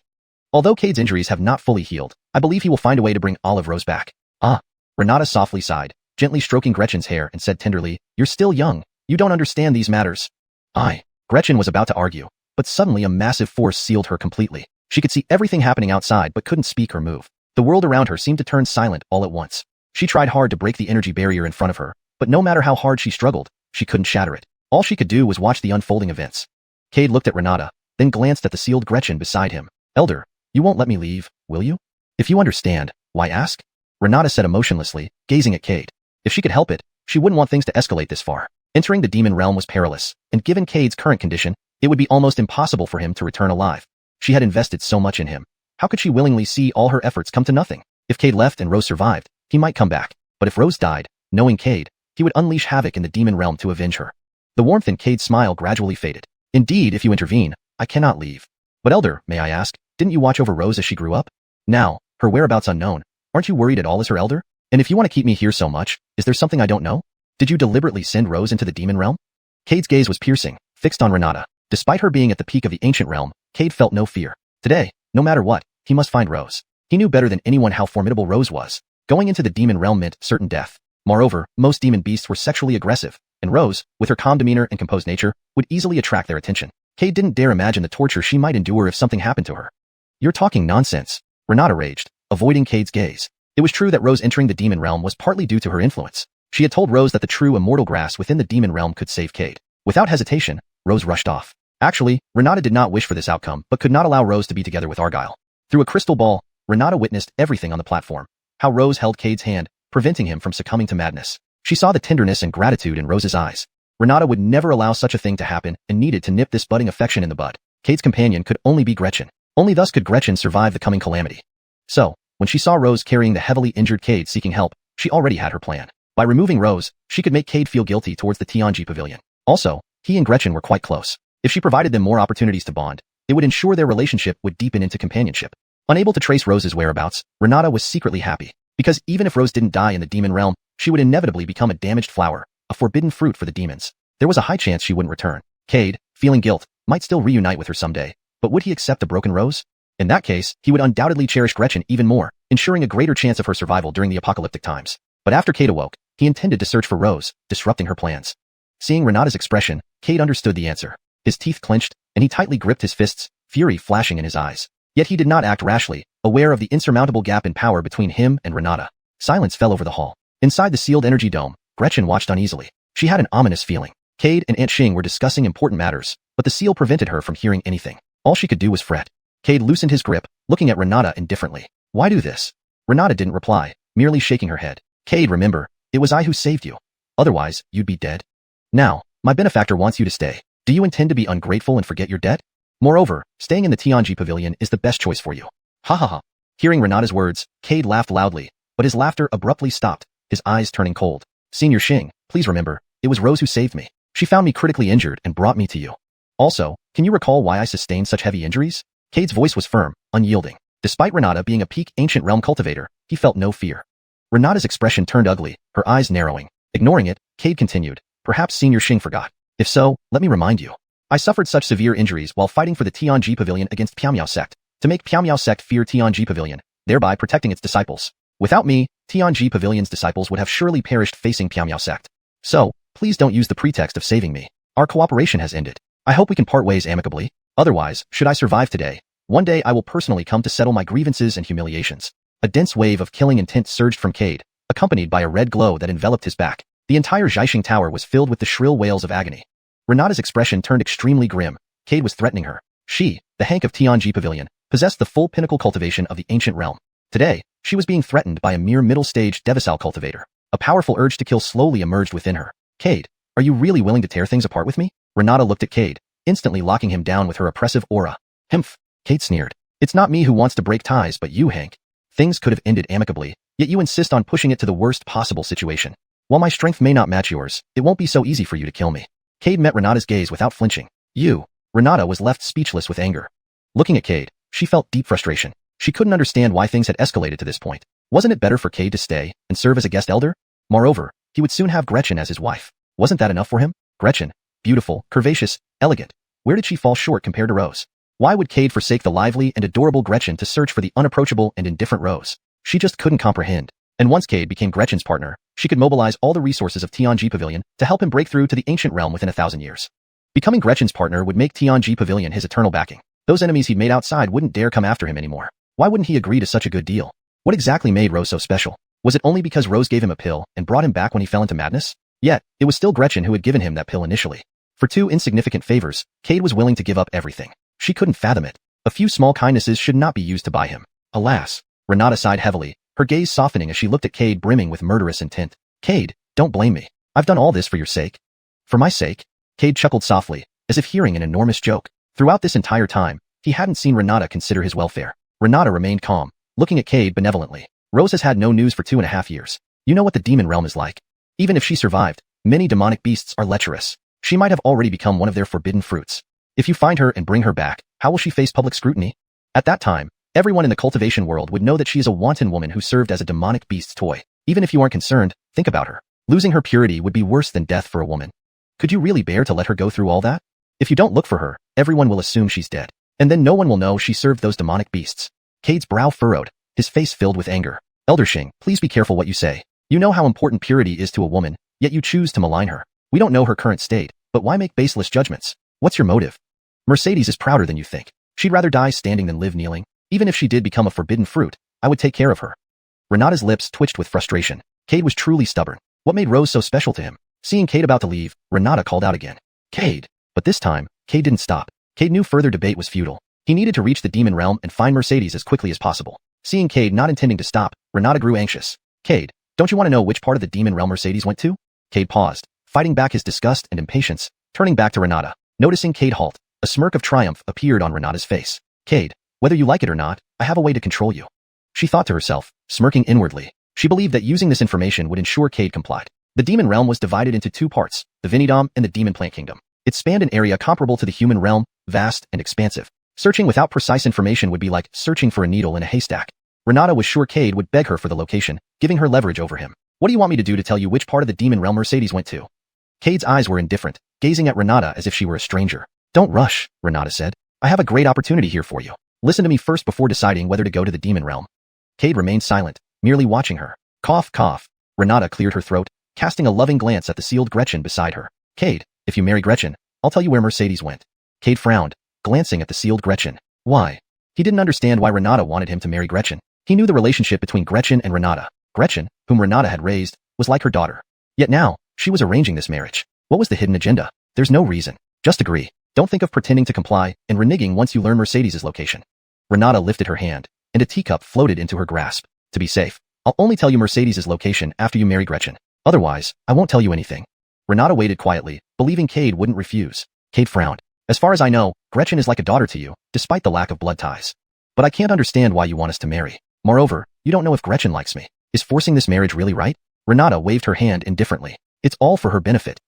Although Cade's injuries have not fully healed, I believe he will find a way to bring Olive Rose back. Renata softly sighed, gently stroking Gretchen's hair and said tenderly, You're still young. You don't understand these matters. Gretchen was about to argue, but suddenly a massive force sealed her completely. She could see everything happening outside but couldn't speak or move. The world around her seemed to turn silent all at once. She tried hard to break the energy barrier in front of her, but no matter how hard she struggled, she couldn't shatter it. All she could do was watch the unfolding events. Cade looked at Renata, then glanced at the sealed Gretchen beside him. Elder, you won't let me leave, will you? If you understand, why ask? Renata said emotionlessly, gazing at Cade. If she could help it, she wouldn't want things to escalate this far. Entering the demon realm was perilous, and given Cade's current condition, it would be almost impossible for him to return alive. She had invested so much in him. How could she willingly see all her efforts come to nothing? If Cade left and Rose survived, he might come back. But if Rose died, knowing Cade, he would unleash havoc in the demon realm to avenge her. The warmth in Cade's smile gradually faded. Indeed, if you intervene, I cannot leave. But Elder, may I ask, didn't you watch over Rose as she grew up? Now, her whereabouts unknown, aren't you worried at all as her elder? And if you want to keep me here so much, is there something I don't know? Did you deliberately send Rose into the demon realm? Cade's gaze was piercing, fixed on Renata. Despite her being at the peak of the ancient realm, Cade felt no fear. Today, no matter what, he must find Rose. He knew better than anyone how formidable Rose was. Going into the demon realm meant certain death. Moreover, most demon beasts were sexually aggressive, and Rose, with her calm demeanor and composed nature, would easily attract their attention. Cade didn't dare imagine the torture she might endure if something happened to her. You're talking nonsense, Renata raged, avoiding Cade's gaze. It was true that Rose entering the demon realm was partly due to her influence. She had told Rose that the true immortal grass within the demon realm could save Cade. Without hesitation, Rose rushed off. Actually, Renata did not wish for this outcome but could not allow Rose to be together with Argyle. Through a crystal ball, Renata witnessed everything on the platform. How Rose held Cade's hand, preventing him from succumbing to madness. She saw the tenderness and gratitude in Rose's eyes. Renata would never allow such a thing to happen and needed to nip this budding affection in the bud. Cade's companion could only be Gretchen. Only thus could Gretchen survive the coming calamity. So, when she saw Rose carrying the heavily injured Cade seeking help, she already had her plan. By removing Rose, she could make Cade feel guilty towards the Tianji Pavilion. Also, he and Gretchen were quite close. If she provided them more opportunities to bond, it would ensure their relationship would deepen into companionship. Unable to trace Rose's whereabouts, Renata was secretly happy. Because even if Rose didn't die in the demon realm, she would inevitably become a damaged flower, a forbidden fruit for the demons. There was a high chance she wouldn't return. Cade, feeling guilt, might still reunite with her someday, but would he accept a broken Rose? In that case, he would undoubtedly cherish Gretchen even more, ensuring a greater chance of her survival during the apocalyptic times. But after Cade awoke, he intended to search for Rose, disrupting her plans. Seeing Renata's expression, Cade understood the answer. His teeth clenched, and he tightly gripped his fists, fury flashing in his eyes. Yet he did not act rashly, aware of the insurmountable gap in power between him and Renata. Silence fell over the hall. Inside the sealed energy dome, Gretchen watched uneasily. She had an ominous feeling. Cade and Aunt Xing were discussing important matters, but the seal prevented her from hearing anything. All she could do was fret. Cade loosened his grip, looking at Renata indifferently. Why do this? Renata didn't reply, merely shaking her head. Cade, remember, it was I who saved you. Otherwise, you'd be dead. Now, my benefactor wants you to stay. Do you intend to be ungrateful and forget your debt? Moreover, staying in the Tianji Pavilion is the best choice for you. Ha ha ha. Hearing Renata's words, Cade laughed loudly, but his laughter abruptly stopped, his eyes turning cold. Senior Xing, please remember, it was Rose who saved me. She found me critically injured and brought me to you. Also, can you recall why I sustained such heavy injuries? Cade's voice was firm, unyielding. Despite Renata being a peak ancient realm cultivator, he felt no fear. Renata's expression turned ugly, her eyes narrowing. Ignoring it, Cade continued, perhaps Senior Xing forgot. If so, let me remind you. I suffered such severe injuries while fighting for the Tianji Pavilion against Piao sect, to make Piao sect fear Tianji Pavilion, thereby protecting its disciples. Without me, Tianji Pavilion's disciples would have surely perished facing Piao sect. So, please don't use the pretext of saving me. Our cooperation has ended. I hope we can part ways amicably. Otherwise, should I survive today, one day I will personally come to settle my grievances and humiliations. A dense wave of killing intent surged from Cade, accompanied by a red glow that enveloped his back. The entire xiuxian tower was filled with the shrill wails of agony. Renata's expression turned extremely grim. Cade was threatening her. She, the Hank of Tianji Pavilion, possessed the full pinnacle cultivation of the ancient realm. Today, she was being threatened by a mere middle-stage Devisal cultivator. A powerful urge to kill slowly emerged within her. Cade, are you really willing to tear things apart with me? Renata looked at Cade, instantly locking him down with her oppressive aura. Humph, Cade sneered. It's not me who wants to break ties but you, Hank. Things could have ended amicably, yet you insist on pushing it to the worst possible situation. While my strength may not match yours, it won't be so easy for you to kill me. Cade met Renata's gaze without flinching. You. Renata was left speechless with anger. Looking at Cade, she felt deep frustration. She couldn't understand why things had escalated to this point. Wasn't it better for Cade to stay and serve as a guest elder? Moreover, he would soon have Gretchen as his wife. Wasn't that enough for him? Gretchen, beautiful, curvaceous, elegant. Where did she fall short compared to Rose? Why would Cade forsake the lively and adorable Gretchen to search for the unapproachable and indifferent Rose? She just couldn't comprehend. And once Cade became Gretchen's partner, she could mobilize all the resources of Tianji Pavilion to help him break through to the ancient realm within 1,000 years. Becoming Gretchen's partner would make Tianji Pavilion his eternal backing. Those enemies he'd made outside wouldn't dare come after him anymore. Why wouldn't he agree to such a good deal? What exactly made Rose so special? Was it only because Rose gave him a pill and brought him back when he fell into madness? Yet, it was still Gretchen who had given him that pill initially. For 2 insignificant favors, Cade was willing to give up everything. She couldn't fathom it. A few small kindnesses should not be used to buy him. Alas, Renata sighed heavily, her gaze softening as she looked at Cade brimming with murderous intent. Cade, don't blame me. I've done all this for your sake. For my sake? Cade chuckled softly, as if hearing an enormous joke. Throughout this entire time, he hadn't seen Renata consider his welfare. Renata remained calm, looking at Cade benevolently. Rose has had no news for 2.5 years. You know what the demon realm is like. Even if she survived, many demonic beasts are lecherous. She might have already become one of their forbidden fruits. If you find her and bring her back, how will she face public scrutiny? At that time, everyone in the cultivation world would know that she is a wanton woman who served as a demonic beast's toy. Even if you aren't concerned, think about her. Losing her purity would be worse than death for a woman. Could you really bear to let her go through all that? If you don't look for her, everyone will assume she's dead. And then no one will know she served those demonic beasts. Cade's brow furrowed, his face filled with anger. Elder Xing, please be careful what you say. You know how important purity is to a woman, yet you choose to malign her. We don't know her current state, but why make baseless judgments? What's your motive? Mercedes is prouder than you think. She'd rather die standing than live kneeling. Even if she did become a forbidden fruit, I would take care of her. Renata's lips twitched with frustration. Cade was truly stubborn. What made Rose so special to him? Seeing Cade about to leave, Renata called out again. Cade. But this time, Cade didn't stop. Cade knew further debate was futile. He needed to reach the demon realm and find Mercedes as quickly as possible. Seeing Cade not intending to stop, Renata grew anxious. Cade, don't you want to know which part of the demon realm Mercedes went to? Cade paused, fighting back his disgust and impatience, turning back to Renata. Noticing Cade halt, a smirk of triumph appeared on Renata's face. Cade, whether you like it or not, I have a way to control you. She thought to herself, smirking inwardly. She believed that using this information would ensure Cade complied. The demon realm was divided into two parts, the Vinidom and the demon plant kingdom. It spanned an area comparable to the human realm, vast and expansive. Searching without precise information would be like searching for a needle in a haystack. Renata was sure Cade would beg her for the location, giving her leverage over him. What do you want me to do to tell you which part of the demon realm Mercedes went to? Cade's eyes were indifferent, gazing at Renata as if she were a stranger. Don't rush, Renata said. I have a great opportunity here for you. Listen to me first before deciding whether to go to the demon realm. Cade remained silent, merely watching her. Cough, cough. Renata cleared her throat, casting a loving glance at the sealed Gretchen beside her. Cade, if you marry Gretchen, I'll tell you where Mercedes went. Cade frowned, glancing at the sealed Gretchen. Why? He didn't understand why Renata wanted him to marry Gretchen. He knew the relationship between Gretchen and Renata. Gretchen, whom Renata had raised, was like her daughter. Yet now, she was arranging this marriage. What was the hidden agenda? There's no reason. Just agree. Don't think of pretending to comply and reneging once you learn Mercedes' location. Renata lifted her hand, and a teacup floated into her grasp. To be safe, I'll only tell you Mercedes' location after you marry Gretchen. Otherwise, I won't tell you anything. Renata waited quietly, believing Cade wouldn't refuse. Cade frowned. As far as I know, Gretchen is like a daughter to you, despite the lack of blood ties. But I can't understand why you want us to marry. Moreover, you don't know if Gretchen likes me. Is forcing this marriage really right? Renata waved her hand indifferently. It's all for her benefit.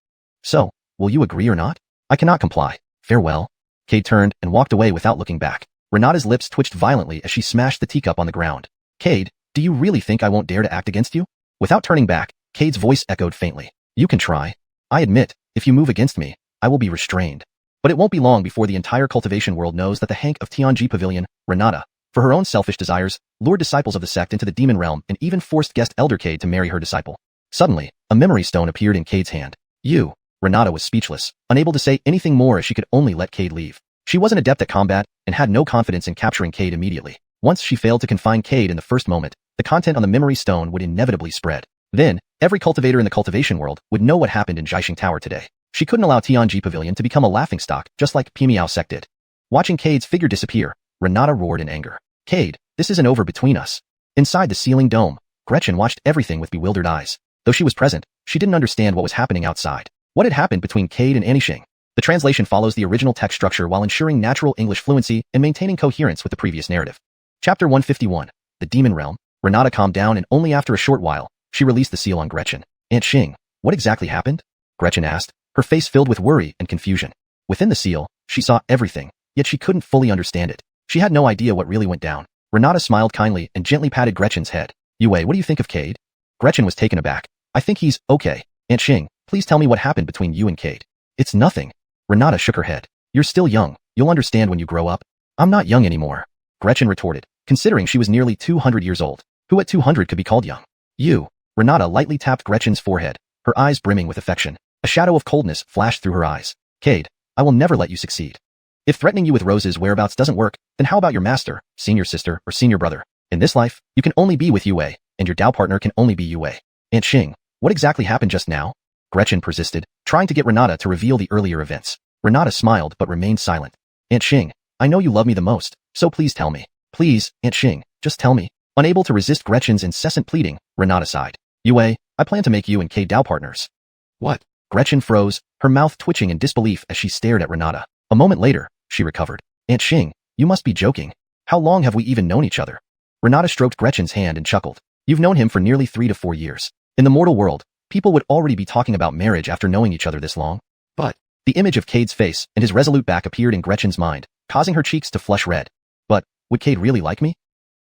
So, will you agree or not? I cannot comply. Farewell. Cade turned and walked away without looking back. Renata's lips twitched violently as she smashed the teacup on the ground. Cade, do you really think I won't dare to act against you? Without turning back, Cade's voice echoed faintly. You can try. I admit, if you move against me, I will be restrained. But it won't be long before the entire cultivation world knows that the Hank of Tianji Pavilion, Renata, for her own selfish desires, lured disciples of the sect into the demon realm and even forced guest Elder Cade to marry her disciple. Suddenly, a memory stone appeared in Cade's hand. You. Renata was speechless, unable to say anything more as she could only let Cade leave. She wasn't adept at combat and had no confidence in capturing Cade immediately. Once she failed to confine Cade in the first moment, the content on the memory stone would inevitably spread. Then, every cultivator in the cultivation world would know what happened in Xiuxian Tower today. She couldn't allow Tianji Pavilion to become a laughingstock just like Pimiao sect did. Watching Cade's figure disappear, Renata roared in anger. Cade, this isn't over between us. Inside the ceiling dome, Gretchen watched everything with bewildered eyes. Though she was present, she didn't understand what was happening outside. What had happened between Cade and Anishing? The translation follows the original text structure while ensuring natural English fluency and maintaining coherence with the previous narrative. Chapter 151. The Demon Realm. Renata calmed down and only after a short while, she released the seal on Gretchen. Aunt Xing, what exactly happened? Gretchen asked, her face filled with worry and confusion. Within the seal, she saw everything, yet she couldn't fully understand it. She had no idea what really went down. Renata smiled kindly and gently patted Gretchen's head. Yue, what do you think of Cade? Gretchen was taken aback. I think he's okay. Aunt Xing, please tell me what happened between you and Cade. It's nothing. Renata shook her head. You're still young. You'll understand when you grow up. I'm not young anymore. Gretchen retorted, considering she was nearly 200 years old. Who at 200 could be called young? You. Renata lightly tapped Gretchen's forehead, her eyes brimming with affection. A shadow of coldness flashed through her eyes. Cade, I will never let you succeed. If threatening you with Rose's whereabouts doesn't work, then how about your master, senior sister, or senior brother? In this life, you can only be with Yue, and your Dao partner can only be Yue. Aunt Xing, what exactly happened just now? Gretchen persisted, trying to get Renata to reveal the earlier events. Renata smiled but remained silent. Aunt Xing, I know you love me the most, so please tell me. Please, Aunt Xing, just tell me. Unable to resist Gretchen's incessant pleading, Renata sighed. Yue, I plan to make you and Cade Dao partners. What? Gretchen froze, her mouth twitching in disbelief as she stared at Renata. A moment later, she recovered. Aunt Xing, you must be joking. How long have we even known each other? Renata stroked Gretchen's hand and chuckled. You've known him for nearly 3 to 4 years. In the mortal world, people would already be talking about marriage after knowing each other this long. But, the image of Cade's face and his resolute back appeared in Gretchen's mind, causing her cheeks to flush red. But, would Cade really like me?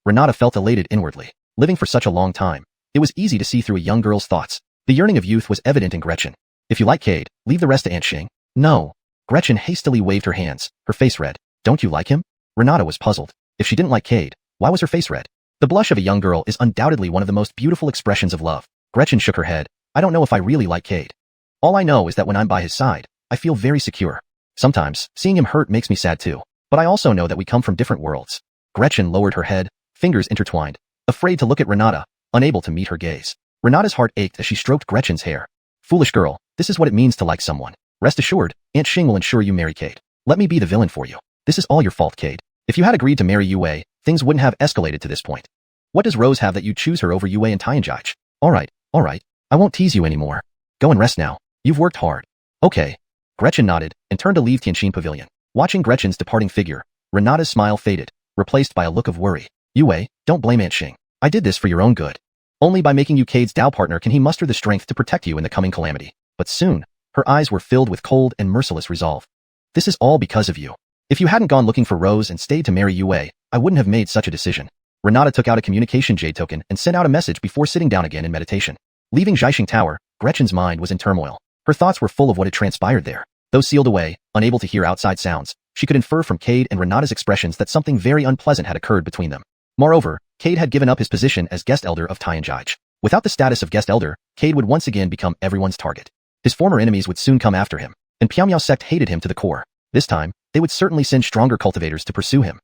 Renata felt elated inwardly. Living for such a long time, it was easy to see through a young girl's thoughts. The yearning of youth was evident in Gretchen. If you like Cade, leave the rest to Aunt Xing. No. Gretchen hastily waved her hands, her face red. Don't you like him? Renata was puzzled. If she didn't like Cade, why was her face red? The blush of a young girl is undoubtedly one of the most beautiful expressions of love. Gretchen shook her head. I don't know if I really like Cade. All I know is that when I'm by his side, I feel very secure. Sometimes, seeing him hurt makes me sad too. But I also know that we come from different worlds. Gretchen lowered her head, fingers intertwined, afraid to look at Renata, unable to meet her gaze. Renata's heart ached as she stroked Gretchen's hair. Foolish girl, this is what it means to like someone. Rest assured, Aunt Xing will ensure you marry Kate. Let me be the villain for you. This is all your fault, Kate. If you had agreed to marry Yue, things wouldn't have escalated to this point. What does Rose have that you choose her over Yue and Tianjai? Alright. I won't tease you anymore. Go and rest now. You've worked hard. Okay. Gretchen nodded and turned to leave Tianqin Pavilion. Watching Gretchen's departing figure, Renata's smile faded, replaced by a look of worry. Yue, don't blame Aunt Xing. I did this for your own good. Only by making you Cade's Dao partner can he muster the strength to protect you in the coming calamity. But soon, her eyes were filled with cold and merciless resolve. This is all because of you. If you hadn't gone looking for Rose and stayed to marry Yue, I wouldn't have made such a decision. Renata took out a communication jade token and sent out a message before sitting down again in meditation. Leaving Xiuxian Tower, Gretchen's mind was in turmoil. Her thoughts were full of what had transpired there. Though sealed away, unable to hear outside sounds, she could infer from Cade and Renata's expressions that something very unpleasant had occurred between them. Moreover, Cade had given up his position as guest elder of Tianjai. Without the status of guest elder, Cade would once again become everyone's target. His former enemies would soon come after him, and Piaomiao sect hated him to the core. This time, they would certainly send stronger cultivators to pursue him.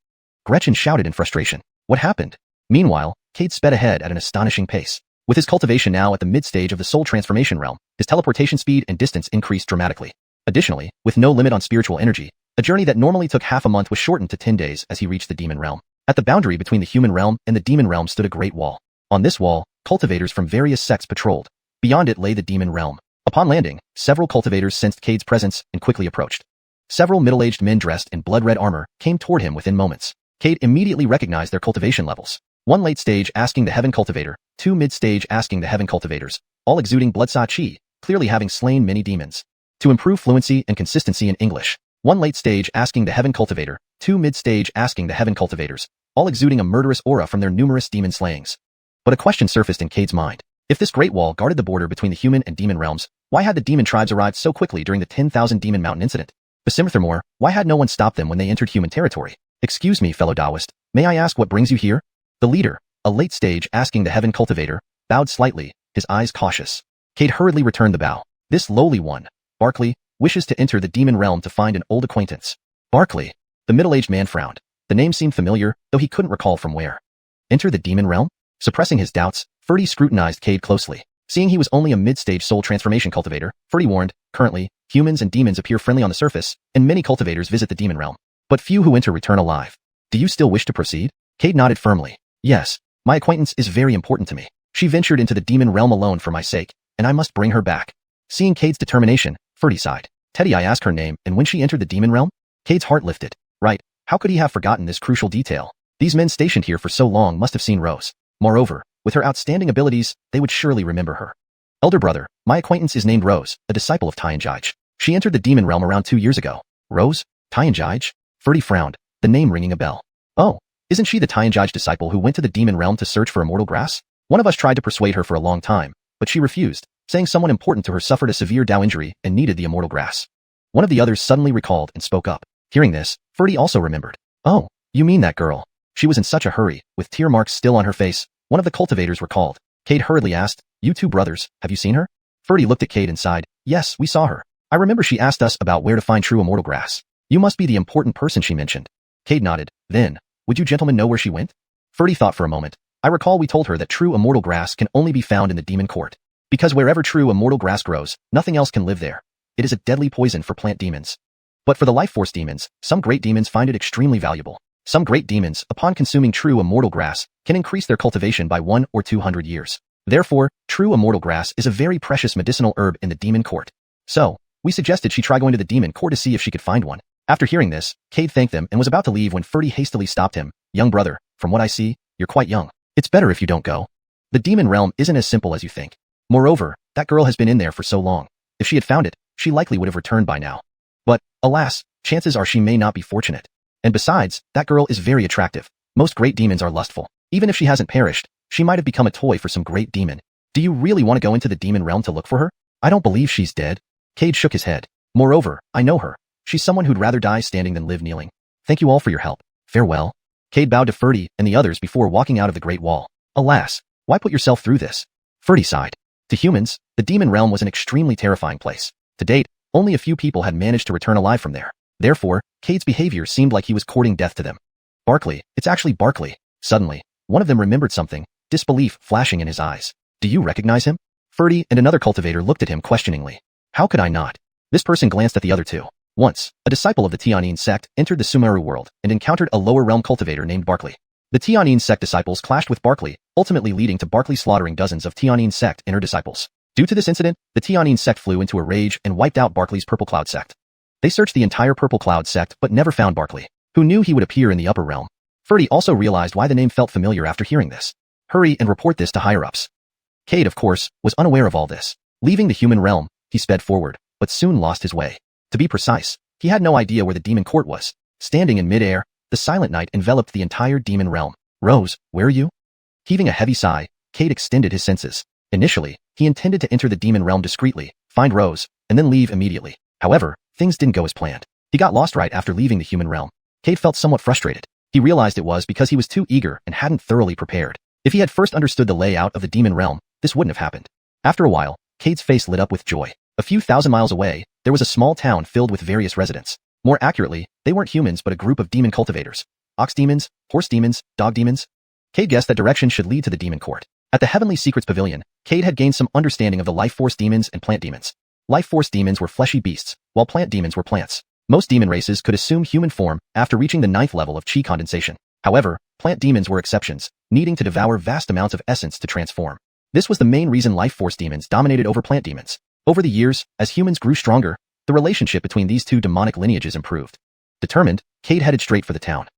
Gretchen shouted in frustration. What happened? Meanwhile, Cade sped ahead at an astonishing pace. With his cultivation now at the mid-stage of the soul transformation realm, his teleportation speed and distance increased dramatically. Additionally, with no limit on spiritual energy, a journey that normally took half a month was shortened to 10 days as he reached the demon realm. At the boundary between the human realm and the demon realm stood a great wall. On this wall, cultivators from various sects patrolled. Beyond it lay the demon realm. Upon landing, several cultivators sensed Cade's presence and quickly approached. Several middle-aged men dressed in blood-red armor came toward him within moments. Cade immediately recognized their cultivation levels. One late stage asking the heaven cultivator, two mid-stage asking the heaven cultivators, all exuding blood sa chi, clearly having slain many demons. To improve fluency and consistency in English, one late stage asking the heaven cultivator, two mid-stage asking the heaven cultivators, all exuding a murderous aura from their numerous demon slayings. But a question surfaced in Cade's mind. If this great wall guarded the border between the human and demon realms, why had the demon tribes arrived so quickly during the 10,000 Demon Mountain incident? Furthermore, why had no one stopped them when they entered human territory? Excuse me, fellow Taoist, may I ask what brings you here? The leader, a late stage asking the heaven cultivator, bowed slightly, his eyes cautious. Cade hurriedly returned the bow. This lowly one, Barkley, wishes to enter the demon realm to find an old acquaintance. Barkley. The middle-aged man frowned. The name seemed familiar, though he couldn't recall from where. Enter the demon realm? Suppressing his doubts, Ferdy scrutinized Cade closely. Seeing he was only a mid-stage soul transformation cultivator, Ferdy warned, currently, humans and demons appear friendly on the surface, and many cultivators visit the demon realm. But few who enter return alive. Do you still wish to proceed? Cade nodded firmly. Yes, my acquaintance is very important to me. She ventured into the demon realm alone for my sake, and I must bring her back. Seeing Cade's determination, Ferdy sighed. Teddy, I asked her name and when she entered the demon realm? Cade's heart lifted. Right, how could he have forgotten this crucial detail? These men stationed here for so long must have seen Rose. Moreover, with her outstanding abilities, they would surely remember her. Elder brother, my acquaintance is named Rose, a disciple of Tianjai. She entered the demon realm around 2 years ago. Rose? Tianjai? Ferdy frowned, the name ringing a bell. Oh, isn't she the Tianjai disciple who went to the demon realm to search for immortal grass? One of us tried to persuade her for a long time, but she refused, saying someone important to her suffered a severe Dao injury and needed the immortal grass. One of the others suddenly recalled and spoke up. Hearing this, Ferdy also remembered. Oh, you mean that girl? She was in such a hurry, with tear marks still on her face. One of the cultivators recalled. Cade hurriedly asked, you two brothers, have you seen her? Ferdy looked at Cade and sighed. Yes, we saw her. I remember she asked us about where to find true immortal grass. You must be the important person she mentioned. Cade nodded. Then, would you gentlemen know where she went? Ferdy thought for a moment. I recall we told her that true immortal grass can only be found in the demon court. Because wherever true immortal grass grows, nothing else can live there. It is a deadly poison for plant demons. But for the life force demons, some great demons find it extremely valuable. Some great demons, upon consuming true immortal grass, can increase their cultivation by 1 or 200 years. Therefore, true immortal grass is a very precious medicinal herb in the demon court. So, we suggested she try going to the demon court to see if she could find one. After hearing this, Cade thanked them and was about to leave when Ferdy hastily stopped him. Young brother, from what I see, you're quite young. It's better if you don't go. The demon realm isn't as simple as you think. Moreover, that girl has been in there for so long. If she had found it, she likely would have returned by now. But, alas, chances are she may not be fortunate. And besides, that girl is very attractive. Most great demons are lustful. Even if she hasn't perished, she might have become a toy for some great demon. Do you really want to go into the demon realm to look for her? I don't believe she's dead. Cade shook his head. Moreover, I know her. She's someone who'd rather die standing than live kneeling. Thank you all for your help. Farewell. Cade bowed to Ferdy and the others before walking out of the Great Wall. Alas, why put yourself through this? Ferdy sighed. To humans, the demon realm was an extremely terrifying place. To date, only a few people had managed to return alive from there. Therefore, Cade's behavior seemed like he was courting death to them. Barkley, it's actually Barkley. Suddenly, one of them remembered something, disbelief flashing in his eyes. Do you recognize him? Ferdy and another cultivator looked at him questioningly. How could I not? This person glanced at the other two. Once, a disciple of the Xiuxian sect entered the Sumeru world and encountered a lower realm cultivator named Barkley. The Xiuxian sect disciples clashed with Barkley, ultimately leading to Barkley slaughtering dozens of Xiuxian sect inner disciples. Due to this incident, the Xiuxian sect flew into a rage and wiped out Barkley's Purple Cloud sect. They searched the entire Purple Cloud sect but never found Barkley, who knew he would appear in the upper realm. Ferdy also realized why the name felt familiar after hearing this. Hurry and report this to higher-ups. Cade, of course, was unaware of all this. Leaving the human realm, he sped forward, but soon lost his way. To be precise, he had no idea where the demon court was. Standing in mid-air, the silent night enveloped the entire demon realm. Rose, where are you? Heaving a heavy sigh, Cade extended his senses. Initially, he intended to enter the demon realm discreetly, find Rose, and then leave immediately. However, things didn't go as planned. He got lost right after leaving the human realm. Cade felt somewhat frustrated. He realized it was because he was too eager and hadn't thoroughly prepared. If he had first understood the layout of the demon realm, this wouldn't have happened. After a while, Cade's face lit up with joy. A few thousand miles away, there was a small town filled with various residents. More accurately, they weren't humans but a group of demon cultivators. Ox demons, horse demons, dog demons. Cade guessed that direction should lead to the demon court. At the Heavenly Secrets Pavilion, Cade had gained some understanding of the life force demons and plant demons. Life force demons were fleshy beasts, while plant demons were plants. Most demon races could assume human form after reaching the 9th level of chi condensation. However, plant demons were exceptions, needing to devour vast amounts of essence to transform. This was the main reason life force demons dominated over plant demons. Over the years, as humans grew stronger, the relationship between these two demonic lineages improved. Determined, Cade headed straight for the town.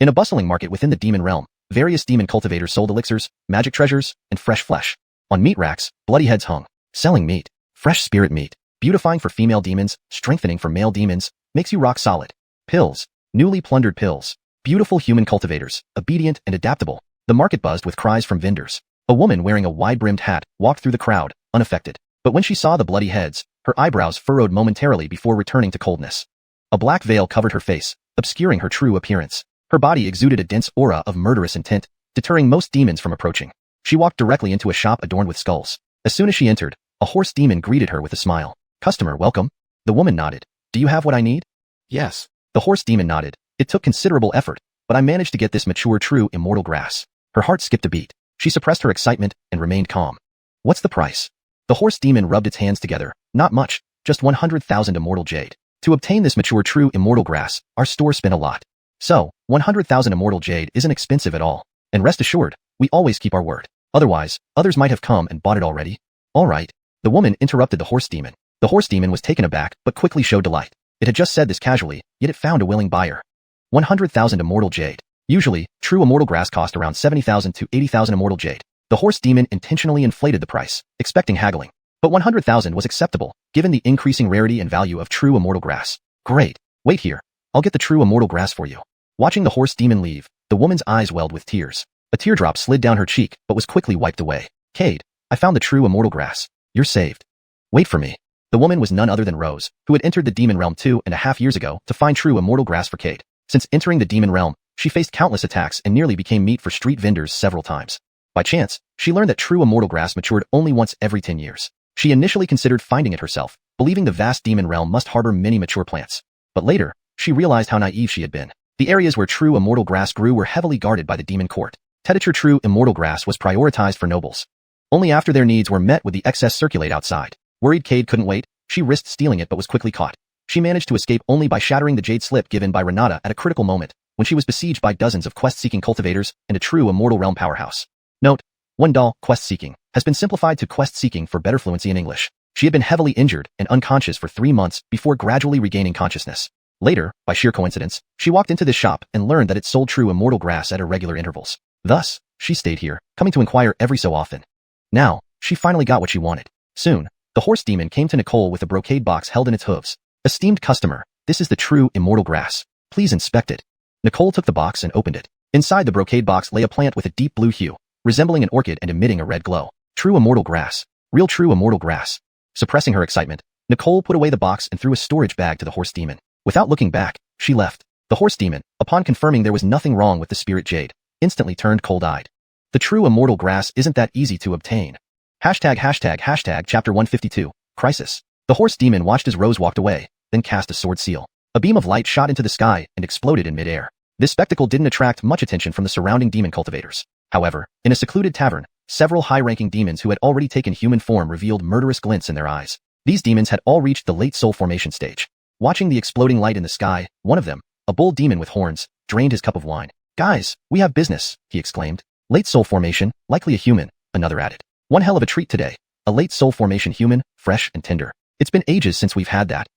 In a bustling market within the demon realm, various demon cultivators sold elixirs, magic treasures, and fresh flesh. On meat racks, bloody heads hung, selling meat, fresh spirit meat, beautifying for female demons, strengthening for male demons, makes you rock solid. Pills, newly plundered pills, beautiful human cultivators, obedient and adaptable. The market buzzed with cries from vendors. A woman wearing a wide-brimmed hat walked through the crowd, unaffected. But when she saw the bloody heads, her eyebrows furrowed momentarily before returning to coldness. A black veil covered her face, obscuring her true appearance. Her body exuded a dense aura of murderous intent, deterring most demons from approaching. She walked directly into a shop adorned with skulls. As soon as she entered, a horse demon greeted her with a smile. "Customer, welcome." The woman nodded. "Do you have what I need?" "Yes." The horse demon nodded. "It took considerable effort, but I managed to get this mature true immortal grass." Her heart skipped a beat. She suppressed her excitement and remained calm. "What's the price?" The horse demon rubbed its hands together. "Not much, just 100,000 immortal jade. To obtain this mature true immortal grass, our store spent a lot. So, 100,000 immortal jade isn't expensive at all. And rest assured, we always keep our word. Otherwise, others might have come and bought it already." "All right." The woman interrupted the horse demon. The horse demon was taken aback but quickly showed delight. It had just said this casually, yet it found a willing buyer. 100,000 immortal jade. Usually, true immortal grass cost around 70,000 to 80,000 immortal jade. The horse demon intentionally inflated the price, expecting haggling. But 100,000 was acceptable, given the increasing rarity and value of true immortal grass. "Great. Wait here. I'll get the true immortal grass for you." Watching the horse demon leave, the woman's eyes welled with tears. A teardrop slid down her cheek but was quickly wiped away. "Cade, I found the true immortal grass. You're saved. Wait for me." The woman was none other than Rose, who had entered the demon realm 2.5 years ago to find true immortal grass for Cade. Since entering the demon realm, she faced countless attacks and nearly became meat for street vendors several times. By chance, she learned that true immortal grass matured only once every 10 years. She initially considered finding it herself, believing the vast demon realm must harbor many mature plants. But later, she realized how naive she had been. The areas where true immortal grass grew were heavily guarded by the demon court. Temperature true immortal grass was prioritized for nobles. Only after their needs were met would the excess circulate outside. Worried Cade couldn't wait, she risked stealing it but was quickly caught. She managed to escape only by shattering the jade slip given by Renata at a critical moment, when she was besieged by dozens of quest-seeking cultivators and a true immortal realm powerhouse. Note: one doll, quest-seeking, has been simplified to quest-seeking for better fluency in English. She had been heavily injured and unconscious for 3 months before gradually regaining consciousness. Later, by sheer coincidence, she walked into this shop and learned that it sold true immortal grass at irregular intervals. Thus, she stayed here, coming to inquire every so often. Now, she finally got what she wanted. Soon, the horse demon came to Nicole with a brocade box held in its hooves. "Esteemed customer, this is the true immortal grass. Please inspect it." Nicole took the box and opened it. Inside the brocade box lay a plant with a deep blue hue, resembling an orchid and emitting a red glow. True immortal grass. Real true immortal grass. Suppressing her excitement, Nicole put away the box and threw a storage bag to the horse demon. Without looking back, she left. The horse demon, upon confirming there was nothing wrong with the spirit jade, instantly turned cold-eyed. The true immortal grass isn't that easy to obtain. ###Chapter 152, Crisis. The horse demon watched as Rose walked away, then cast a sword seal. A beam of light shot into the sky and exploded in midair. This spectacle didn't attract much attention from the surrounding demon cultivators. However, in a secluded tavern, several high-ranking demons who had already taken human form revealed murderous glints in their eyes. These demons had all reached the late soul formation stage. Watching the exploding light in the sky, one of them, a bull demon with horns, drained his cup of wine. "Guys, we have business," he exclaimed. "Late soul formation, likely a human," another added. "One hell of a treat today. A late soul formation human, fresh and tender. It's been ages since we've had that."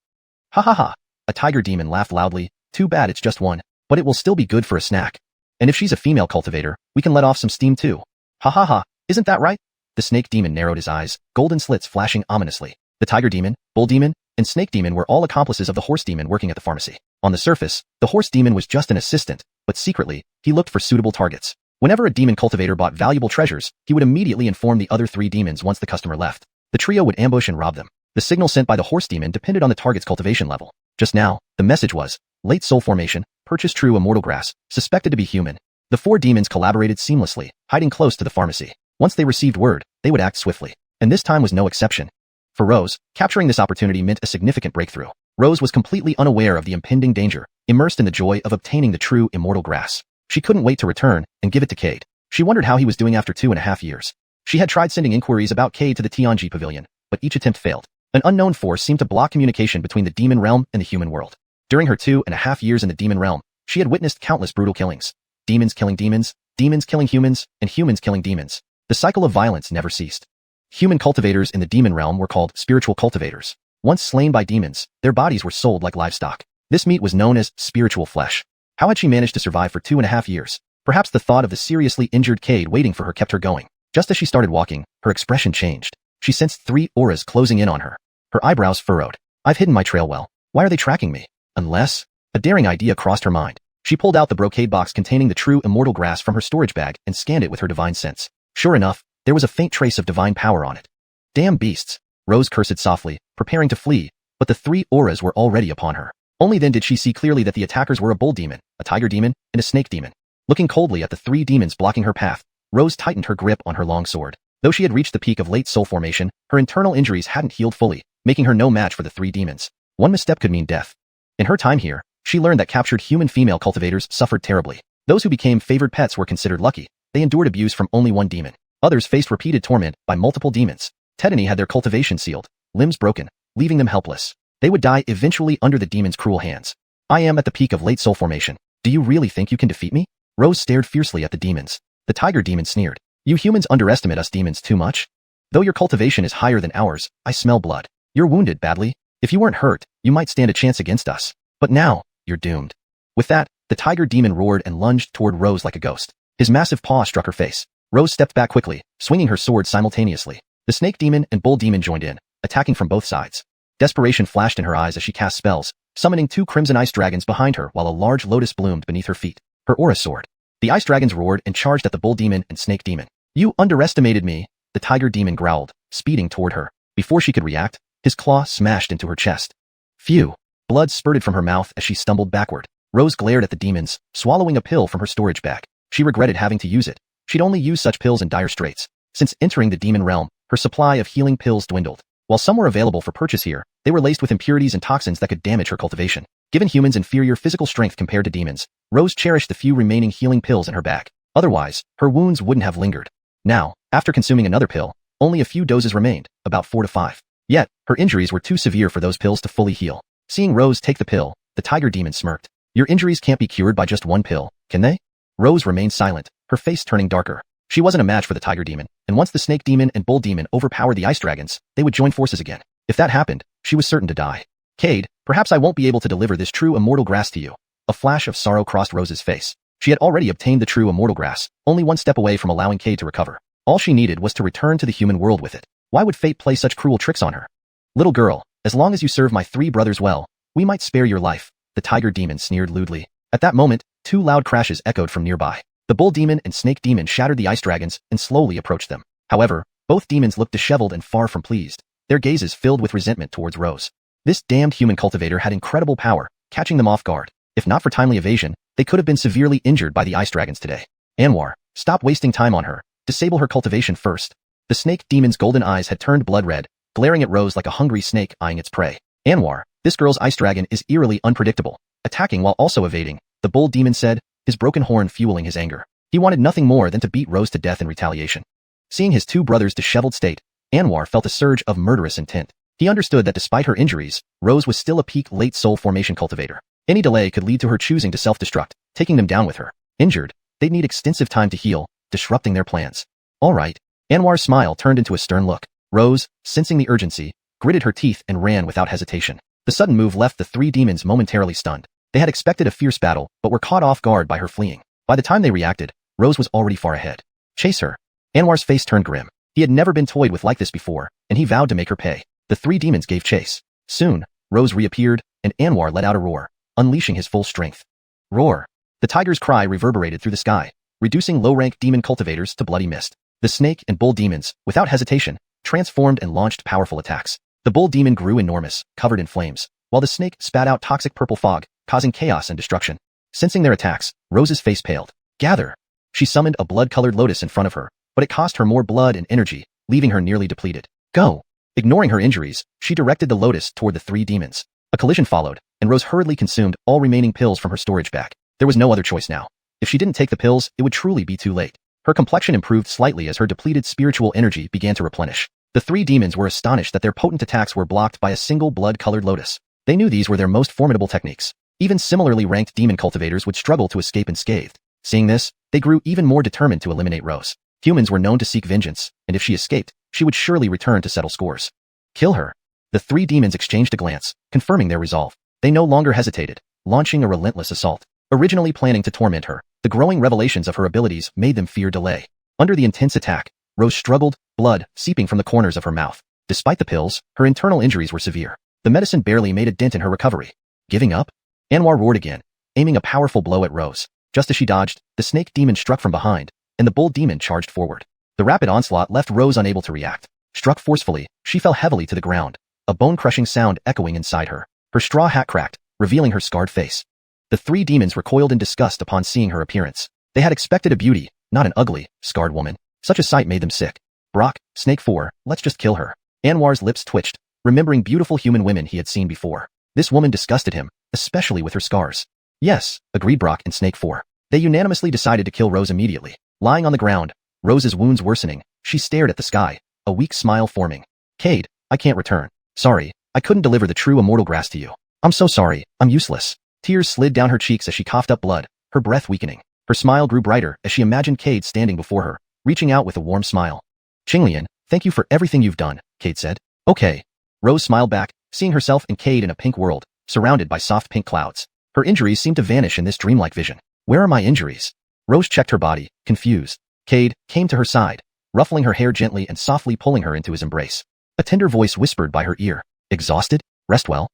"Ha ha ha." A tiger demon laughed loudly. "Too bad it's just one, but it will still be good for a snack. And if she's a female cultivator, we can let off some steam too." "Ha ha ha, isn't that right?" The snake demon narrowed his eyes, golden slits flashing ominously. The tiger demon, bull demon, and snake demon were all accomplices of the horse demon working at the pharmacy. On the surface, the horse demon was just an assistant, but secretly, he looked for suitable targets. Whenever a demon cultivator bought valuable treasures, he would immediately inform the other three demons once the customer left. The trio would ambush and rob them. The signal sent by the horse demon depended on the target's cultivation level. Just now, the message was, late soul formation, purchase true immortal grass, suspected to be human. The four demons collaborated seamlessly, hiding close to the pharmacy. Once they received word, they would act swiftly. And this time was no exception. For Rose, capturing this opportunity meant a significant breakthrough. Rose was completely unaware of the impending danger, immersed in the joy of obtaining the true immortal grass. She couldn't wait to return and give it to Cade. She wondered how he was doing after 2.5 years. She had tried sending inquiries about Cade to the Tianji pavilion, but each attempt failed. An unknown force seemed to block communication between the demon realm and the human world. During her 2.5 years in the demon realm, she had witnessed countless brutal killings. Demons killing demons, demons killing humans, and humans killing demons. The cycle of violence never ceased. Human cultivators in the demon realm were called spiritual cultivators. Once slain by demons, their bodies were sold like livestock. This meat was known as spiritual flesh. How had she managed to survive for 2.5 years? Perhaps the thought of the seriously injured Cade waiting for her kept her going. Just as she started walking, her expression changed. She sensed 3 auras closing in on her. Her eyebrows furrowed. "I've hidden my trail well. Why are they tracking me? Unless..." A daring idea crossed her mind. She pulled out the brocade box containing the true immortal grass from her storage bag and scanned it with her divine sense. Sure enough, there was a faint trace of divine power on it. "Damn beasts," Rose cursed softly, preparing to flee, but the 3 auras were already upon her. Only then did she see clearly that the attackers were a bull demon, a tiger demon, and a snake demon. Looking coldly at the 3 demons blocking her path, Rose tightened her grip on her long sword. Though she had reached the peak of late soul formation, her internal injuries hadn't healed fully, making her no match for the 3 demons. One misstep could mean death. In her time here, she learned that captured human female cultivators suffered terribly. Those who became favored pets were considered lucky. They endured abuse from only one demon. Others faced repeated torment by multiple demons. Tetany had their cultivation sealed, limbs broken, leaving them helpless. They would die eventually under the demon's cruel hands. "I am at the peak of late soul formation. Do you really think you can defeat me?" Rose stared fiercely at the demons. The tiger demon sneered. "You humans underestimate us demons too much. Though your cultivation is higher than ours, I smell blood. You're wounded badly. If you weren't hurt, you might stand a chance against us. But now, you're doomed." With that, the tiger demon roared and lunged toward Rose like a ghost. His massive paw struck her face. Rose stepped back quickly, swinging her sword simultaneously. The snake demon and bull demon joined in, attacking from both sides. Desperation flashed in her eyes as she cast spells, summoning 2 crimson ice dragons behind her while a large lotus bloomed beneath her feet. Her aura soared. The ice dragons roared and charged at the bull demon and snake demon. "You underestimated me," the tiger demon growled, speeding toward her. Before she could react, his claw smashed into her chest. Phew! Blood spurted from her mouth as she stumbled backward. Rose glared at the demons, swallowing a pill from her storage bag. She regretted having to use it. She'd only used such pills in dire straits. Since entering the demon realm, her supply of healing pills dwindled. While some were available for purchase here, they were laced with impurities and toxins that could damage her cultivation. Given humans' inferior physical strength compared to demons, Rose cherished the few remaining healing pills in her bag. Otherwise, her wounds wouldn't have lingered. Now, after consuming another pill, only a few doses remained, about 4 to 5. Yet, her injuries were too severe for those pills to fully heal. Seeing Rose take the pill, the tiger demon smirked. "Your injuries can't be cured by just one pill, can they?" Rose remained silent, her face turning darker. She wasn't a match for the tiger demon, and once the snake demon and bull demon overpowered the ice dragons, they would join forces again. If that happened, she was certain to die. "Cade, perhaps I won't be able to deliver this true immortal grass to you." A flash of sorrow crossed Rose's face. She had already obtained the true immortal grass, only one step away from allowing Cade to recover. All she needed was to return to the human world with it. Why would fate play such cruel tricks on her? "Little girl, as long as you serve my 3 brothers well, we might spare your life," the tiger demon sneered lewdly. At that moment, 2 loud crashes echoed from nearby. The bull demon and snake demon shattered the ice dragons and slowly approached them. However, both demons looked disheveled and far from pleased, their gazes filled with resentment towards Rose. This damned human cultivator had incredible power, catching them off guard. If not for timely evasion, they could have been severely injured by the ice dragons today. "Anwar, stop wasting time on her. Disable her cultivation first." The snake demon's golden eyes had turned blood red, glaring at Rose like a hungry snake eyeing its prey. "Anwar, This girl's ice dragon is eerily unpredictable, attacking while also evading, the bold demon said, his broken horn fueling his anger. He wanted nothing more than to beat Rose to death in retaliation. Seeing his two brothers' disheveled state, Anwar felt a surge of murderous intent. He understood that despite her injuries, Rose was still a peak late soul formation cultivator. Any delay could lead to her choosing to self-destruct, taking them down with her. Injured, they'd need extensive time to heal, disrupting their plans. All right. Anwar's smile turned into a stern look. Rose, sensing the urgency, gritted her teeth and ran without hesitation. The sudden move left the three demons momentarily stunned. They had expected a fierce battle, but were caught off guard by her fleeing. By the time they reacted, Rose was already far ahead. Chase her. Anwar's face turned grim. He had never been toyed with like this before, and he vowed to make her pay. The three demons gave chase. Soon, Rose reappeared, and Anwar let out a roar, unleashing his full strength. Roar. The tiger's cry reverberated through the sky, reducing low-rank demon cultivators to bloody mist. The snake and bull demons, without hesitation, transformed and launched powerful attacks. The bull demon grew enormous, covered in flames, while the snake spat out toxic purple fog, causing chaos and destruction. Sensing their attacks, Rose's face paled. Gather. She summoned a blood-colored lotus in front of her, but it cost her more blood and energy, leaving her nearly depleted. Go. Ignoring her injuries, she directed the lotus toward the three demons. A collision followed, and Rose hurriedly consumed all remaining pills from her storage bag. There was no other choice now. If she didn't take the pills, it would truly be too late. Her complexion improved slightly as her depleted spiritual energy began to replenish. The three demons were astonished that their potent attacks were blocked by a single blood-colored lotus. They knew these were their most formidable techniques. Even similarly ranked demon cultivators would struggle to escape unscathed. Seeing this, they grew even more determined to eliminate Rose. Humans were known to seek vengeance, and if she escaped, she would surely return to settle scores. Kill her. The three demons exchanged a glance, confirming their resolve. They no longer hesitated, launching a relentless assault. Originally planning to torment her, the growing revelations of her abilities made them fear delay. Under the intense attack, Rose struggled, blood seeping from the corners of her mouth. Despite the pills, her internal injuries were severe. The medicine barely made a dent in her recovery. Giving up? Anwar roared again, aiming a powerful blow at Rose. Just as she dodged, the snake demon struck from behind, and the bull demon charged forward. The rapid onslaught left Rose unable to react. Struck forcefully, she fell heavily to the ground, a bone-crushing sound echoing inside her. Her straw hat cracked, revealing her scarred face. The three demons recoiled in disgust upon seeing her appearance. They had expected a beauty, not an ugly, scarred woman. Such a sight made them sick. Brock, Snake 4, let's just kill her. Anwar's lips twitched, remembering beautiful human women he had seen before. This woman disgusted him, especially with her scars. Yes, agreed Brock and Snake 4. They unanimously decided to kill Rose immediately. Lying on the ground, Rose's wounds worsening, she stared at the sky, a weak smile forming. Cade, I can't return. Sorry, I couldn't deliver the true immortal grass to you. I'm so sorry, I'm useless. Tears slid down her cheeks as she coughed up blood, her breath weakening. Her smile grew brighter as she imagined Cade standing before her, reaching out with a warm smile. Xiuxian, thank you for everything you've done, Cade said. Okay. Rose smiled back, seeing herself and Cade in a pink world, surrounded by soft pink clouds. Her injuries seemed to vanish in this dreamlike vision. Where are my injuries? Rose checked her body, confused. Cade came to her side, ruffling her hair gently and softly pulling her into his embrace. A tender voice whispered by her ear. Exhausted? Rest well?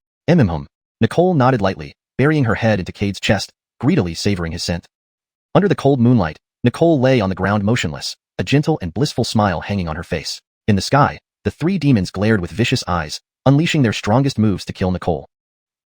Nicole nodded lightly, burying her head into Cade's chest, greedily savoring his scent. Under the cold moonlight, Nicole lay on the ground motionless, a gentle and blissful smile hanging on her face. In the sky, the three demons glared with vicious eyes, unleashing their strongest moves to kill Nicole.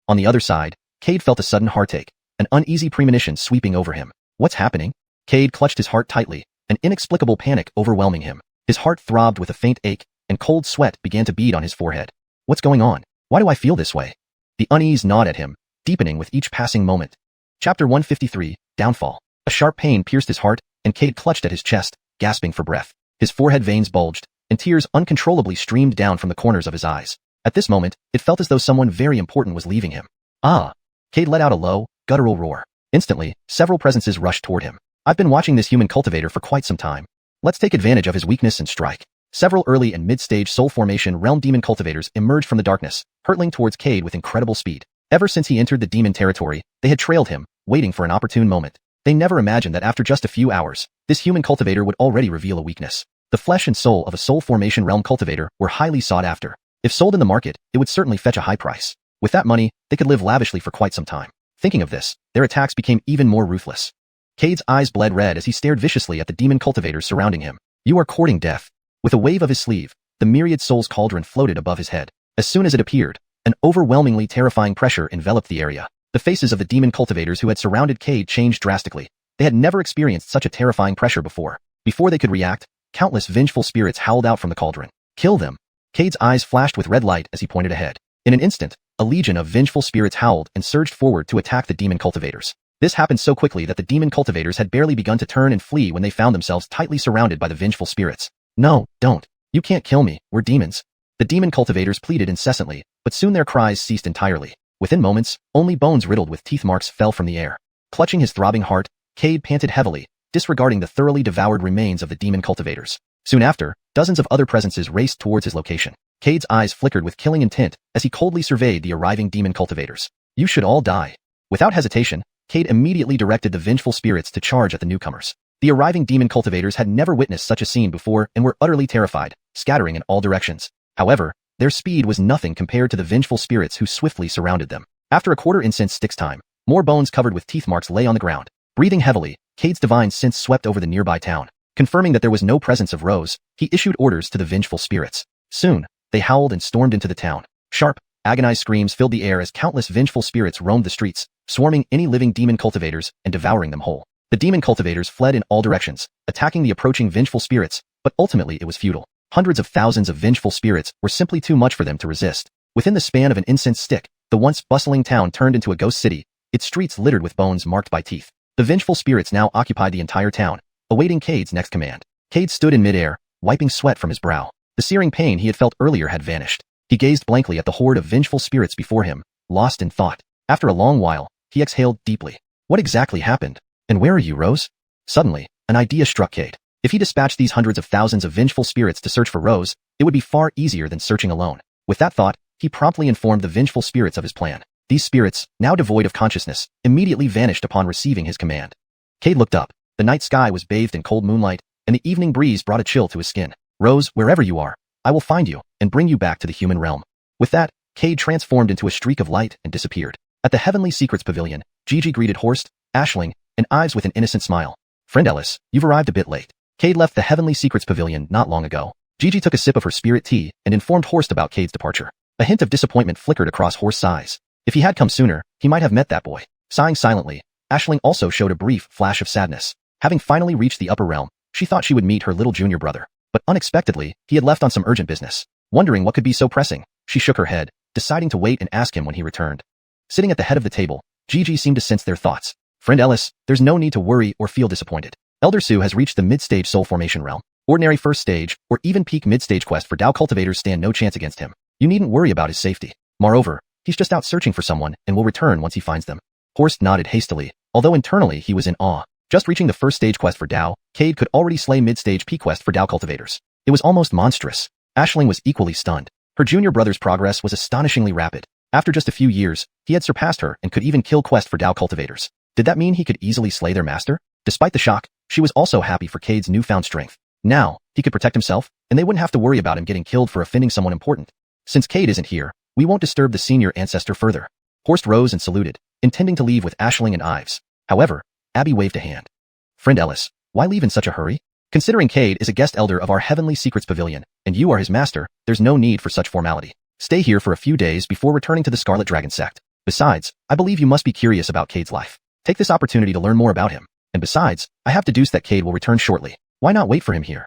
On the other side, Cade felt a sudden heartache, an uneasy premonition sweeping over him. What's happening? Cade clutched his heart tightly, an inexplicable panic overwhelming him. His heart throbbed with a faint ache, and cold sweat began to bead on his forehead. What's going on? Why do I feel this way? The unease gnawed at him, deepening with each passing moment. Chapter 153, Downfall. A sharp pain pierced his heart, and Cade clutched at his chest, gasping for breath. His forehead veins bulged, and tears uncontrollably streamed down from the corners of his eyes. At this moment, it felt as though someone very important was leaving him. Ah! Cade let out a low, guttural roar. Instantly, several presences rushed toward him. I've been watching this human cultivator for quite some time. Let's take advantage of his weakness and strike. Several early and mid-stage soul formation realm demon cultivators emerged from the darkness, hurtling towards Cade with incredible speed. Ever since he entered the demon territory, they had trailed him, waiting for an opportune moment. They never imagined that after just a few hours, this human cultivator would already reveal a weakness. The flesh and soul of a soul formation realm cultivator were highly sought after. If sold in the market, it would certainly fetch a high price. With that money, they could live lavishly for quite some time. Thinking of this, their attacks became even more ruthless. Cade's eyes bled red as he stared viciously at the demon cultivators surrounding him. You are courting death. With a wave of his sleeve, the myriad souls cauldron floated above his head. As soon as it appeared, an overwhelmingly terrifying pressure enveloped the area. The faces of the demon cultivators who had surrounded Cade changed drastically. They had never experienced such a terrifying pressure before. Before they could react, countless vengeful spirits howled out from the cauldron. Kill them. Cade's eyes flashed with red light as he pointed ahead. In an instant, a legion of vengeful spirits howled and surged forward to attack the demon cultivators. This happened so quickly that the demon cultivators had barely begun to turn and flee when they found themselves tightly surrounded by the vengeful spirits. No, don't. You can't kill me, we're demons. The demon cultivators pleaded incessantly, but soon their cries ceased entirely. Within moments, only bones riddled with teeth marks fell from the air. Clutching his throbbing heart, Cade panted heavily, disregarding the thoroughly devoured remains of the demon cultivators. Soon after, dozens of other presences raced towards his location. Cade's eyes flickered with killing intent as he coldly surveyed the arriving demon cultivators. You should all die. Without hesitation, Cade immediately directed the vengeful spirits to charge at the newcomers. The arriving demon cultivators had never witnessed such a scene before and were utterly terrified, scattering in all directions. However, their speed was nothing compared to the vengeful spirits who swiftly surrounded them. After a quarter incense stick's time, more bones covered with teeth marks lay on the ground. Breathing heavily, Cade's divine sense swept over the nearby town. Confirming that there was no presence of Rose, he issued orders to the vengeful spirits. Soon, they howled and stormed into the town. Sharp, agonized screams filled the air as countless vengeful spirits roamed the streets, swarming any living demon cultivators and devouring them whole. The demon cultivators fled in all directions, attacking the approaching vengeful spirits, but ultimately it was futile. Hundreds of thousands of vengeful spirits were simply too much for them to resist. Within the span of an incense stick, the once bustling town turned into a ghost city, its streets littered with bones marked by teeth. The vengeful spirits now occupied the entire town, awaiting Cade's next command. Cade stood in midair, wiping sweat from his brow. The searing pain he had felt earlier had vanished. He gazed blankly at the horde of vengeful spirits before him, lost in thought. After a long while, he exhaled deeply. What exactly happened? And where are you, Rose? Suddenly, an idea struck Cade. If he dispatched these hundreds of thousands of vengeful spirits to search for Rose, it would be far easier than searching alone. With that thought, he promptly informed the vengeful spirits of his plan. These spirits, now devoid of consciousness, immediately vanished upon receiving his command. Cade looked up. The night sky was bathed in cold moonlight, and the evening breeze brought a chill to his skin. Rose, wherever you are, I will find you and bring you back to the human realm. With that, Cade transformed into a streak of light and disappeared. At the Heavenly Secrets Pavilion, Gigi greeted Horst, Aisling, and Ives with an innocent smile. Friend Ellis, you've arrived a bit late. Cade left the Heavenly Secrets Pavilion not long ago. Gigi took a sip of her spirit tea and informed Horst about Cade's departure. A hint of disappointment flickered across Horst's eyes. If he had come sooner, he might have met that boy. Sighing silently, Aisling also showed a brief flash of sadness. Having finally reached the upper realm, she thought she would meet her little junior brother. But unexpectedly, he had left on some urgent business. Wondering what could be so pressing, she shook her head, deciding to wait and ask him when he returned. Sitting at the head of the table, Gigi seemed to sense their thoughts. Friend Ellis, there's no need to worry or feel disappointed. Elder Su has reached the mid-stage soul formation realm. Ordinary first stage, or even peak mid-stage quest for Dao cultivators stand no chance against him. You needn't worry about his safety. Moreover, he's just out searching for someone and will return once he finds them. Horst nodded hastily, although internally he was in awe. Just reaching the first stage quest for Dao, Cade could already slay mid-stage peak quest for Dao cultivators. It was almost monstrous. Aisling was equally stunned. Her junior brother's progress was astonishingly rapid. After just a few years, he had surpassed her and could even kill quest for Dao cultivators. Did that mean he could easily slay their master? Despite the shock, she was also happy for Cade's newfound strength. Now, he could protect himself, and they wouldn't have to worry about him getting killed for offending someone important. Since Cade isn't here, we won't disturb the senior ancestor further. Horst rose and saluted, intending to leave with Aisling and Ives. However, Abby waved a hand. Friend Ellis, why leave in such a hurry? Considering Cade is a guest elder of our Heavenly Secrets Pavilion, and you are his master, there's no need for such formality. Stay here for a few days before returning to the Scarlet Dragon sect. Besides, I believe you must be curious about Cade's life. Take this opportunity to learn more about him. And besides, I have deduced that Cade will return shortly. Why not wait for him here?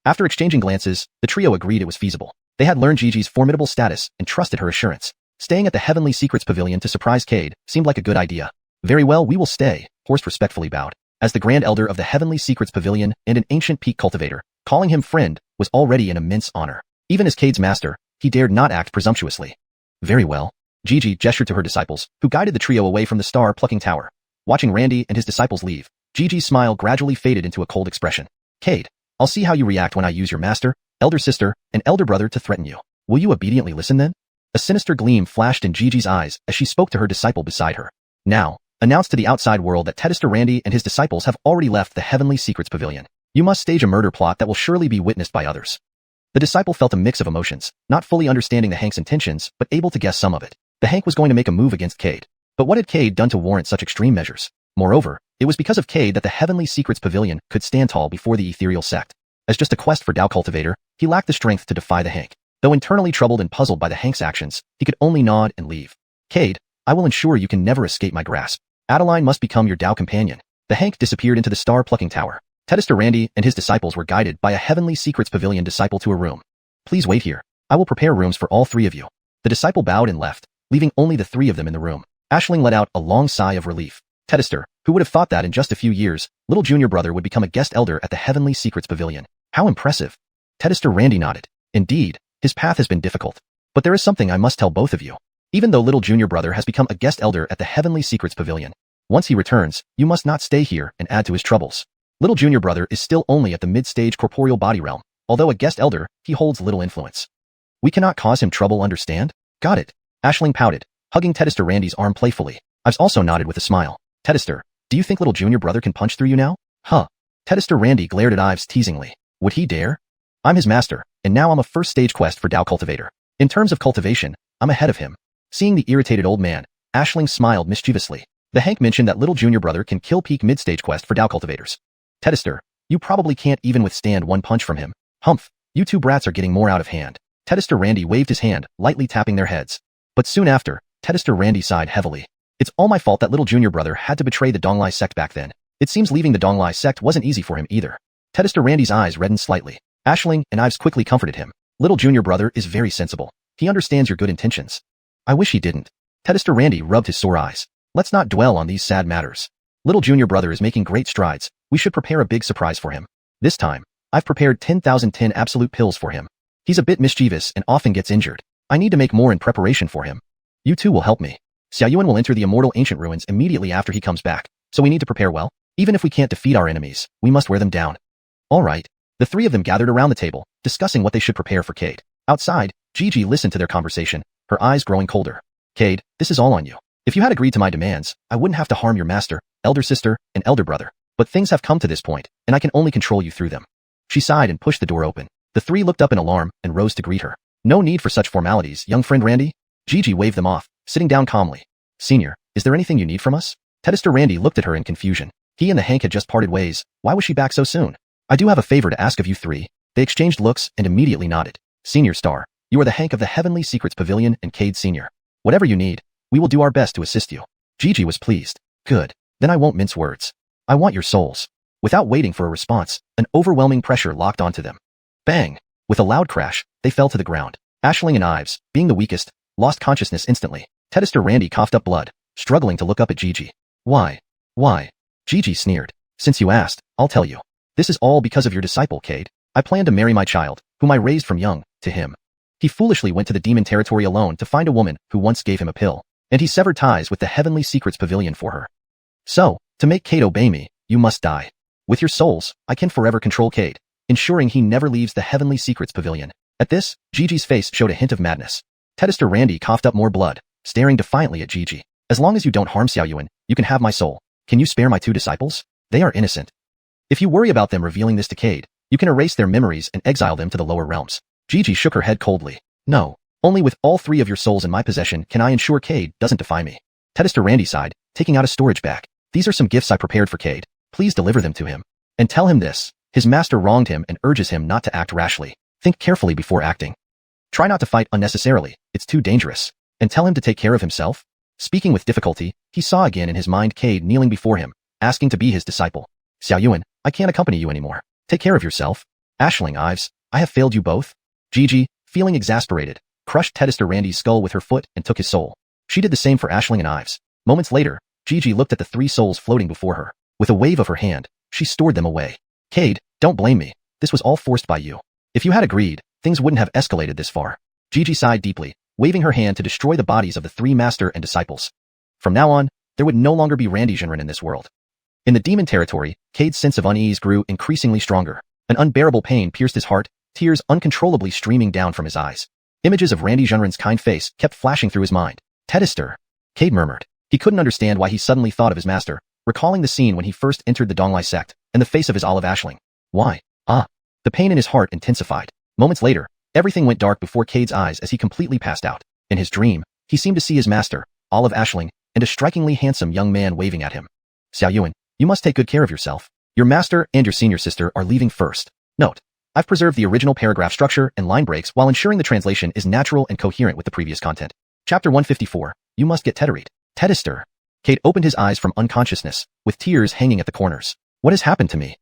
After exchanging glances, the trio agreed it was feasible. They had learned Gigi's formidable status and trusted her assurance. Staying at the Heavenly Secrets Pavilion to surprise Cade seemed like a good idea. Very well, we will stay, Horst respectfully bowed. As the Grand Elder of the Heavenly Secrets Pavilion and an ancient peak cultivator, calling him friend was already an immense honor. Even as Cade's master, he dared not act presumptuously. Very well. Gigi gestured to her disciples, who guided the trio away from the star-plucking tower. Watching Randy and his disciples leave, Gigi's smile gradually faded into a cold expression. Cade, I'll see how you react when I use your master, elder sister, and elder brother to threaten you. Will you obediently listen then? A sinister gleam flashed in Gigi's eyes as she spoke to her disciple beside her. Now, announce to the outside world that Detested Randy and his disciples have already left the Heavenly Secrets Pavilion. You must stage a murder plot that will surely be witnessed by others. The disciple felt a mix of emotions, not fully understanding the Hank's intentions, but able to guess some of it. The Hank was going to make a move against Cade. But what had Cade done to warrant such extreme measures? Moreover, it was because of Cade that the Heavenly Secrets Pavilion could stand tall before the ethereal sect. As just a quest for Dao cultivator, he lacked the strength to defy the Hank. Though internally troubled and puzzled by the Hank's actions, he could only nod and leave. Cade, I will ensure you can never escape my grasp. Adeline must become your Dao companion. The Hank disappeared into the star-plucking tower. Detested Randy and his disciples were guided by a Heavenly Secrets Pavilion disciple to a room. Please wait here. I will prepare rooms for all three of you. The disciple bowed and left, leaving only the three of them in the room. Aisling let out a long sigh of relief. Detested, who would have thought that in just a few years, little junior brother would become a guest elder at the Heavenly Secrets Pavilion. How impressive. Detested Randy nodded. Indeed, his path has been difficult. But there is something I must tell both of you. Even though little junior brother has become a guest elder at the Heavenly Secrets Pavilion, once he returns, you must not stay here and add to his troubles. Little junior brother is still only at the mid-stage corporeal body realm. Although a guest elder, he holds little influence. We cannot cause him trouble, understand? Got it. Aisling pouted, hugging Detested Randy's arm playfully. Ives also nodded with a smile. Detested, do you think little junior brother can punch through you now? Huh. Detested Randy glared at Ives teasingly. Would he dare? I'm his master, and now I'm a first stage quest for Dao cultivator. In terms of cultivation, I'm ahead of him. Seeing the irritated old man, Aisling smiled mischievously. The Hank mentioned that little junior brother can kill peak mid-stage quest for Dao cultivators. Detested, you probably can't even withstand one punch from him. Humph, you two brats are getting more out of hand. Detested Randy waved his hand, lightly tapping their heads. But soon after, Detested Randy sighed heavily. It's all my fault that little junior brother had to betray the Donglai sect back then. It seems leaving the Donglai sect wasn't easy for him either. Detested Randy's eyes reddened slightly. Aisling and Ives quickly comforted him. Little junior brother is very sensible. He understands your good intentions. I wish he didn't. Detested Randy rubbed his sore eyes. Let's not dwell on these sad matters. Little junior brother is making great strides. We should prepare a big surprise for him. This time, I've prepared 10,010 absolute pills for him. He's a bit mischievous and often gets injured. I need to make more in preparation for him. You two will help me. Xiuxian will enter the immortal ancient ruins immediately after he comes back, so we need to prepare well. Even if we can't defeat our enemies, we must wear them down. All right. The three of them gathered around the table, discussing what they should prepare for Cade. Outside, Gigi listened to their conversation, her eyes growing colder. Cade, this is all on you. If you had agreed to my demands, I wouldn't have to harm your master, elder sister, and elder brother. But things have come to this point, and I can only control you through them. She sighed and pushed the door open. The three looked up in alarm and rose to greet her. No need for such formalities, young friend Randy. Gigi waved them off, sitting down calmly. Senior, is there anything you need from us? Detested Randy looked at her in confusion. He and the Hank had just parted ways. Why was she back so soon? I do have a favor to ask of you three. They exchanged looks and immediately nodded. Senior Star, you are the Hank of the Heavenly Secrets Pavilion and Cade Senior. Whatever you need, we will do our best to assist you. Gigi was pleased. Good. Then I won't mince words. I want your souls. Without waiting for a response, an overwhelming pressure locked onto them. Bang! With a loud crash, they fell to the ground. Aisling and Ives, being the weakest, lost consciousness instantly. Detested Randy coughed up blood, struggling to look up at Gigi. Why? Why? Gigi sneered. Since you asked, I'll tell you. This is all because of your disciple, Cade. I plan to marry my child, whom I raised from young, to him. He foolishly went to the demon territory alone to find a woman who once gave him a pill, and he severed ties with the Heavenly Secrets Pavilion for her. So, to make Cade obey me, you must die. With your souls, I can forever control Cade, ensuring he never leaves the Heavenly Secrets Pavilion. At this, Gigi's face showed a hint of madness. Detested Randy coughed up more blood, staring defiantly at Gigi. As long as you don't harm Xiuxian, you can have my soul. Can you spare my two disciples? They are innocent. If you worry about them revealing this to Cade, you can erase their memories and exile them to the lower realms. Gigi shook her head coldly. No, only with all three of your souls in my possession can I ensure Cade doesn't defy me. Detested Randy sighed, taking out a storage bag. These are some gifts I prepared for Cade. Please deliver them to him. And tell him this. His master wronged him and urges him not to act rashly. Think carefully before acting. Try not to fight unnecessarily, it's too dangerous. And tell him to take care of himself. Speaking with difficulty, he saw again in his mind Cade kneeling before him, asking to be his disciple. Xiuxian, I can't accompany you anymore. Take care of yourself. Aisling, Ives, I have failed you both. Gigi, feeling exasperated, crushed Detested Randy's skull with her foot and took his soul. She did the same for Aisling and Ives. Moments later, Gigi looked at the three souls floating before her. With a wave of her hand, she stored them away. Cade, don't blame me. This was all forced by you. If you had agreed, things wouldn't have escalated this far. Gigi sighed deeply, waving her hand to destroy the bodies of the three master and disciples. From now on, there would no longer be Randy Xiuxian in this world. In the demon territory, Cade's sense of unease grew increasingly stronger. An unbearable pain pierced his heart, tears uncontrollably streaming down from his eyes. Images of Randy Xiuxian's kind face kept flashing through his mind. Detested, Cade murmured. He couldn't understand why he suddenly thought of his master, recalling the scene when he first entered the Donglai sect, and the face of his Olive Aisling. Why? The pain in his heart intensified. Moments later, everything went dark before Cade's eyes as he completely passed out. In his dream, he seemed to see his master, Olive Aisling, and a strikingly handsome young man waving at him. Xiuxian, you must take good care of yourself. Your master and your senior sister are leaving first. Note, I've preserved the original paragraph structure and line breaks while ensuring the translation is natural and coherent with the previous content. Chapter 154, You Must Get Tethered. Detested. Cade opened his eyes from unconsciousness, with tears hanging at the corners. What has happened to me?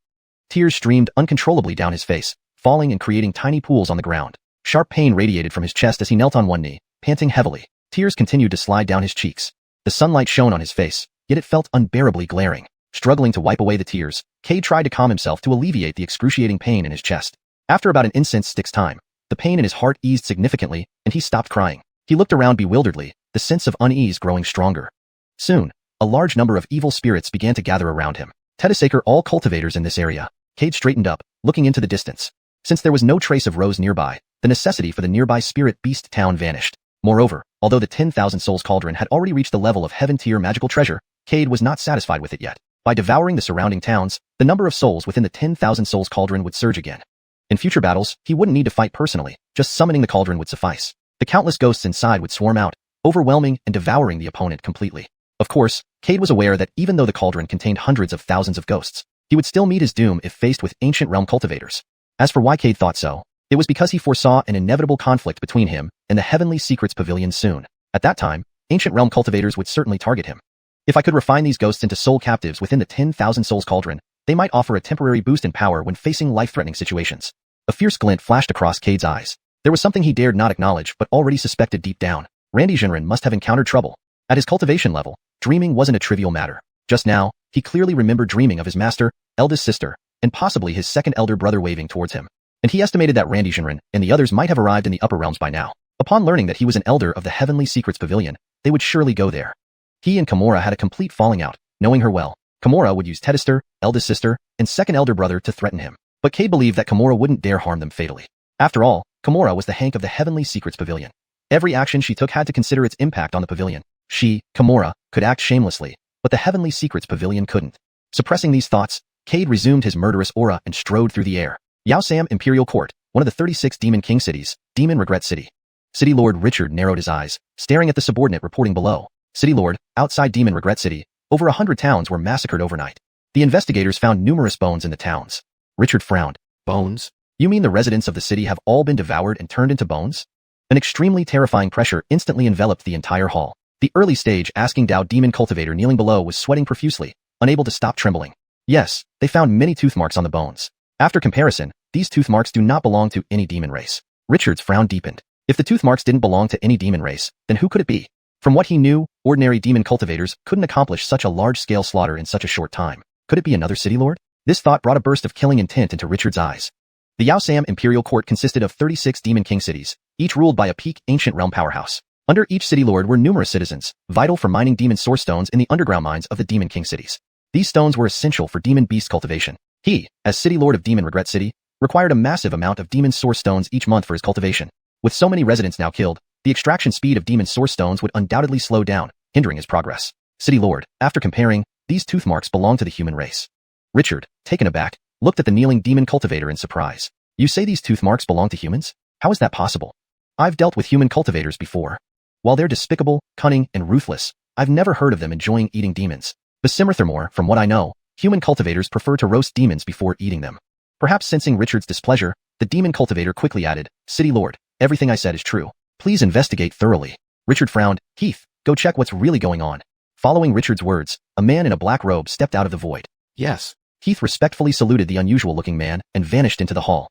Tears streamed uncontrollably down his face, falling and creating tiny pools on the ground. Sharp pain radiated from his chest as he knelt on one knee, panting heavily. Tears continued to slide down his cheeks. The sunlight shone on his face, yet it felt unbearably glaring. Struggling to wipe away the tears, Cade tried to calm himself to alleviate the excruciating pain in his chest. After about an incense stick's time, the pain in his heart eased significantly, and he stopped crying. He looked around bewilderedly, the sense of unease growing stronger. Soon, a large number of evil spirits began to gather around him. Detested all cultivators in this area. Cade straightened up, looking into the distance. Since there was no trace of Rose nearby, the necessity for the nearby spirit beast town vanished. Moreover, although the 10,000 souls cauldron had already reached the level of heaven-tier magical treasure, Cade was not satisfied with it yet. By devouring the surrounding towns, the number of souls within the 10,000 souls cauldron would surge again. In future battles, he wouldn't need to fight personally, just summoning the cauldron would suffice. The countless ghosts inside would swarm out, overwhelming and devouring the opponent completely. Of course, Cade was aware that even though the cauldron contained hundreds of thousands of ghosts, he would still meet his doom if faced with ancient realm cultivators. As for why Cade thought so, it was because he foresaw an inevitable conflict between him and the Heavenly Secrets Pavilion soon. At that time, ancient realm cultivators would certainly target him. If I could refine these ghosts into soul captives within the 10,000 souls cauldron, they might offer a temporary boost in power when facing life-threatening situations. A fierce glint flashed across Cade's eyes. There was something he dared not acknowledge but already suspected deep down. Xiuxian must have encountered trouble. At his cultivation level, dreaming wasn't a trivial matter. Just now, he clearly remembered dreaming of his master, eldest sister, and possibly his second elder brother waving towards him. And he estimated that Xiuxian and the others might have arrived in the upper realms by now. Upon learning that he was an elder of the Heavenly Secrets Pavilion, they would surely go there. He and Kimura had a complete falling out. Knowing her well, Kimura would use Detested, eldest sister, and second elder brother to threaten him. But Cade believed that Kimura wouldn't dare harm them fatally. After all, Kimura was the Hank of the Heavenly Secrets Pavilion. Every action she took had to consider its impact on the pavilion. She, Kimura, could act shamelessly, but the Heavenly Secrets Pavilion couldn't. Suppressing these thoughts, Cade resumed his murderous aura and strode through the air. Xiuxian Imperial Court, one of the 36 Demon King cities, Demon Regret City. City Lord Richard narrowed his eyes, staring at the subordinate reporting below. City Lord, outside Demon Regret City, over 100 towns were massacred overnight. The investigators found numerous bones in the towns. Richard frowned. Bones? You mean the residents of the city have all been devoured and turned into bones? An extremely terrifying pressure instantly enveloped the entire hall. The early stage Asking Dao demon cultivator kneeling below was sweating profusely, unable to stop trembling. Yes, they found many tooth marks on the bones. After comparison, these tooth marks do not belong to any demon race. Richard's frown deepened. If the tooth marks didn't belong to any demon race, then who could it be? From what he knew, ordinary demon cultivators couldn't accomplish such a large-scale slaughter in such a short time. Could it be another city lord? This thought brought a burst of killing intent into Richard's eyes. The Xiuxian Imperial Court consisted of 36 Demon King cities, each ruled by a peak ancient realm powerhouse. Under each city lord were numerous citizens, vital for mining demon source stones in the underground mines of the Demon King cities. These stones were essential for demon beast cultivation. He, as city lord of Demon Regret City, required a massive amount of demon source stones each month for his cultivation. With so many residents now killed, the extraction speed of demon source stones would undoubtedly slow down, hindering his progress. City Lord, after comparing, these tooth marks belong to the human race. Richard, taken aback, looked at the kneeling demon cultivator in surprise. You say these tooth marks belong to humans? How is that possible? I've dealt with human cultivators before. While they're despicable, cunning, and ruthless, I've never heard of them enjoying eating demons. Furthermore, from what I know, human cultivators prefer to roast demons before eating them. Perhaps sensing Richard's displeasure, the demon cultivator quickly added, City Lord, everything I said is true. Please investigate thoroughly. Richard frowned. Heath, go check what's really going on. Following Richard's words, a man in a black robe stepped out of the void. Yes. Heath respectfully saluted the unusual-looking man and vanished into the hall.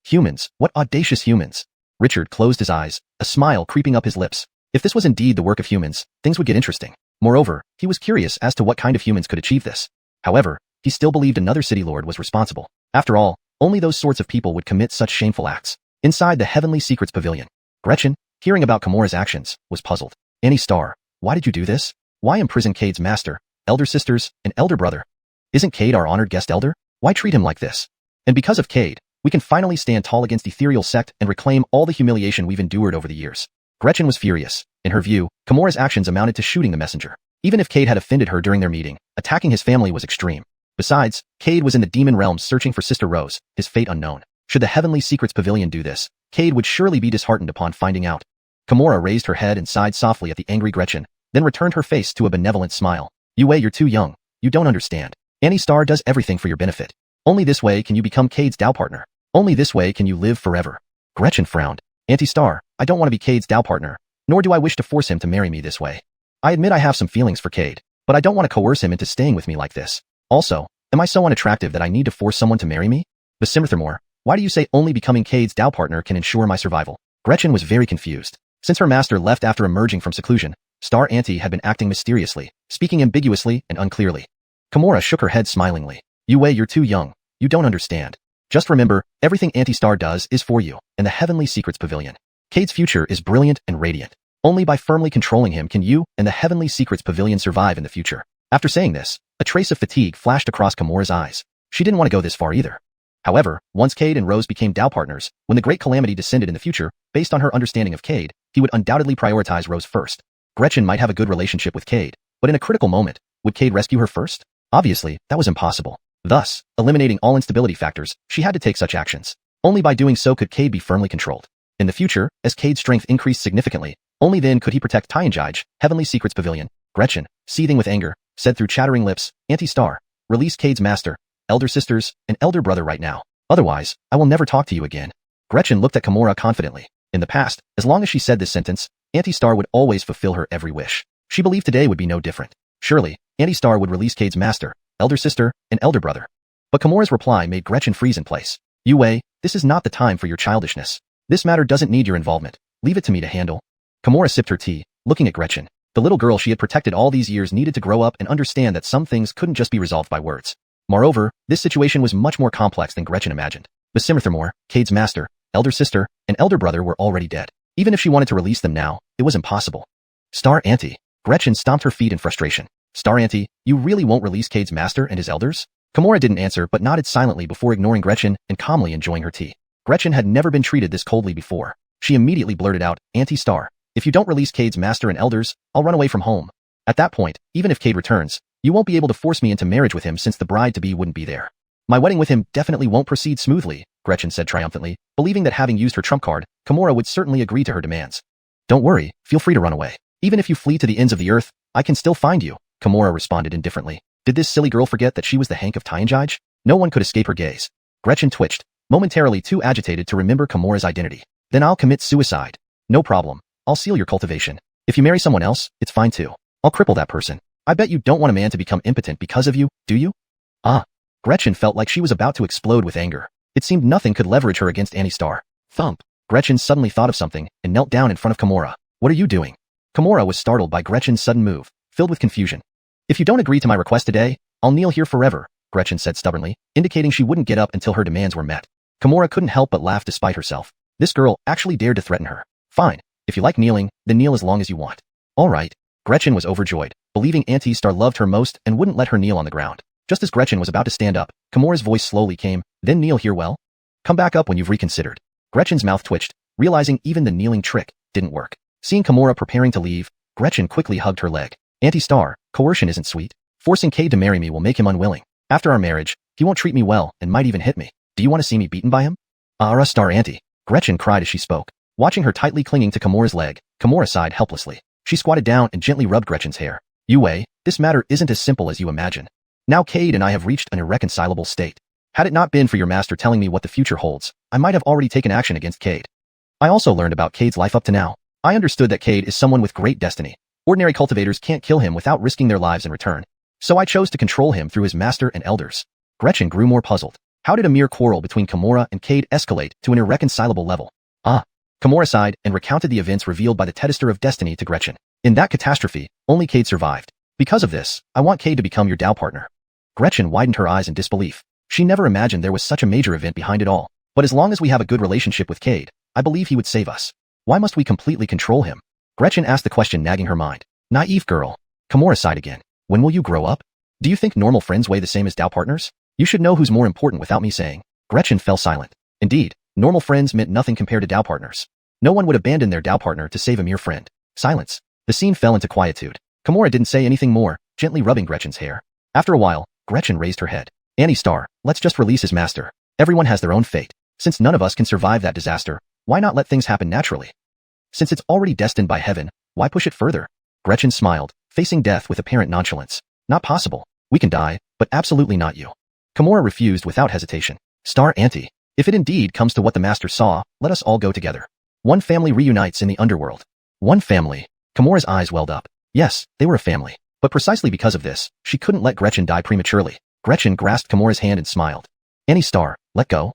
Humans, what audacious humans. Richard closed his eyes, a smile creeping up his lips. If this was indeed the work of humans, things would get interesting. Moreover, he was curious as to what kind of humans could achieve this. However, he still believed another city lord was responsible. After all, only those sorts of people would commit such shameful acts. Inside the Heavenly Secrets Pavilion, Gretchen, hearing about Kimura's actions, was puzzled. Annie Starr, why did you do this? Why imprison Cade's master, elder sisters, and elder brother? Isn't Cade our honored guest elder? Why treat him like this? And because of Cade, we can finally stand tall against ethereal sect and reclaim all the humiliation we've endured over the years. Gretchen was furious. In her view, Kimura's actions amounted to shooting the messenger. Even if Cade had offended her during their meeting, attacking his family was extreme. Besides, Cade was in the demon realms searching for Sister Rose, his fate unknown. Should the Heavenly Secrets Pavilion do this, Cade would surely be disheartened upon finding out. Kimura raised her head and sighed softly at the angry Gretchen, then returned her face to a benevolent smile. Yue, you're too young. You don't understand. Annie Starr does everything for your benefit. Only this way can you become Cade's Dao partner. Only this way can you live forever. Gretchen frowned. Auntie Starr, I don't want to be Cade's Dao partner, nor do I wish to force him to marry me this way. I admit I have some feelings for Cade, but I don't want to coerce him into staying with me like this. Also, am I so unattractive that I need to force someone to marry me? Furthermore, why do you say only becoming Cade's Dao partner can ensure my survival? Gretchen was very confused. Since her master left after emerging from seclusion, Star Auntie had been acting mysteriously, speaking ambiguously and unclearly. Kimura shook her head smilingly. Yue, you're too young. You don't understand. Just remember, everything Auntie Star does is for you, and the Heavenly Secrets Pavilion. Cade's future is brilliant and radiant. Only by firmly controlling him can you and the Heavenly Secrets Pavilion survive in the future. After saying this, a trace of fatigue flashed across Kimura's eyes. She didn't want to go this far either. However, once Cade and Rose became Dao partners, when the Great Calamity descended in the future, based on her understanding of Cade, he would undoubtedly prioritize Rose first. Gretchen might have a good relationship with Cade, but in a critical moment, would Cade rescue her first? Obviously, that was impossible. Thus, eliminating all instability factors, she had to take such actions. Only by doing so could Cade be firmly controlled. In the future, as Cade's strength increased significantly, only then could he protect Tianjai, Heavenly Secrets Pavilion. Gretchen, seething with anger, said through chattering lips, Auntie Star, release Cade's master, elder sisters, and elder brother right now. Otherwise, I will never talk to you again. Gretchen looked at Kimura confidently. In the past, as long as she said this sentence, Auntie Star would always fulfill her every wish. She believed today would be no different. Surely, Auntie Star would release Cade's master, elder sister, and elder brother. But Kimura's reply made Gretchen freeze in place. Yue, this is not the time for your childishness. This matter doesn't need your involvement. Leave it to me to handle. Kimura sipped her tea, looking at Gretchen. The little girl she had protected all these years needed to grow up and understand that some things couldn't just be resolved by words. Moreover, this situation was much more complex than Gretchen imagined. Furthermore, Cade's master, elder sister, and elder brother were already dead. Even if she wanted to release them now, it was impossible. Star Auntie. Gretchen stomped her feet in frustration. Star Auntie, you really won't release Cade's master and his elders? Kimura didn't answer but nodded silently before ignoring Gretchen and calmly enjoying her tea. Gretchen had never been treated this coldly before. She immediately blurted out, Auntie Star, if you don't release Cade's master and elders, I'll run away from home. At that point, even if Cade returns, you won't be able to force me into marriage with him since the bride-to-be wouldn't be there. My wedding with him definitely won't proceed smoothly, Gretchen said triumphantly, believing that having used her trump card, Kimura would certainly agree to her demands. Don't worry, feel free to run away. Even if you flee to the ends of the earth, I can still find you, Kimura responded indifferently. Did this silly girl forget that she was the Hank of Tianjai? No one could escape her gaze. Gretchen twitched, momentarily too agitated to remember Kimura's identity. Then I'll commit suicide. No problem. I'll seal your cultivation. If you marry someone else, it's fine too. I'll cripple that person. I bet you don't want a man to become impotent because of you, do you? Ah. Gretchen felt like she was about to explode with anger. It seemed nothing could leverage her against Auntie Star. Thump. Gretchen suddenly thought of something and knelt down in front of Kimura. What are you doing? Kimura was startled by Gretchen's sudden move, filled with confusion. If you don't agree to my request today, I'll kneel here forever, Gretchen said stubbornly, indicating she wouldn't get up until her demands were met. Kimura couldn't help but laugh despite herself. This girl actually dared to threaten her. Fine. If you like kneeling, then kneel as long as you want. All right. Gretchen was overjoyed, believing Auntie Star loved her most and wouldn't let her kneel on the ground. Just as Gretchen was about to stand up, Kimura's voice slowly came, then kneel here well? Come back up when you've reconsidered. Gretchen's mouth twitched, realizing even the kneeling trick didn't work. Seeing Kimura preparing to leave, Gretchen quickly hugged her leg. Auntie Star, coercion isn't sweet. Forcing Cade to marry me will make him unwilling. After our marriage, he won't treat me well and might even hit me. Do you want to see me beaten by him? Star Auntie. Gretchen cried as she spoke. Watching her tightly clinging to Kimura's leg, Kimura sighed helplessly. She squatted down and gently rubbed Gretchen's hair. Yue, this matter isn't as simple as you imagine. Now Cade and I have reached an irreconcilable state. Had it not been for your master telling me what the future holds, I might have already taken action against Cade. I also learned about Cade's life up to now. I understood that Cade is someone with great destiny. Ordinary cultivators can't kill him without risking their lives in return. So I chose to control him through his master and elders. Gretchen grew more puzzled. How did a mere quarrel between Kimura and Cade escalate to an irreconcilable level? Kimura sighed and recounted the events revealed by the Tester of Destiny to Gretchen. In that catastrophe, only Cade survived. Because of this, I want Cade to become your Dao partner. Gretchen widened her eyes in disbelief. She never imagined there was such a major event behind it all. But as long as we have a good relationship with Cade, I believe he would save us. Why must we completely control him? Gretchen asked the question nagging her mind. Naive girl. Kimura sighed again. When will you grow up? Do you think normal friends weigh the same as Dao partners? You should know who's more important without me saying. Gretchen fell silent. Indeed, normal friends meant nothing compared to Dao partners. No one would abandon their Dao partner to save a mere friend. Silence. The scene fell into quietude. Kimura didn't say anything more, gently rubbing Gretchen's hair. After a while, Gretchen raised her head. Auntie Star, let's just release his master. Everyone has their own fate. Since none of us can survive that disaster, why not let things happen naturally? Since it's already destined by heaven, why push it further? Gretchen smiled, facing death with apparent nonchalance. Not possible. We can die, but absolutely not you. Kimura refused without hesitation. Star Auntie, if it indeed comes to what the master saw, let us all go together. One family reunites in the underworld. One family. Kimura's eyes welled up. Yes, they were a family. But precisely because of this, she couldn't let Gretchen die prematurely. Gretchen grasped Kimura's hand and smiled. Auntie Star, let go.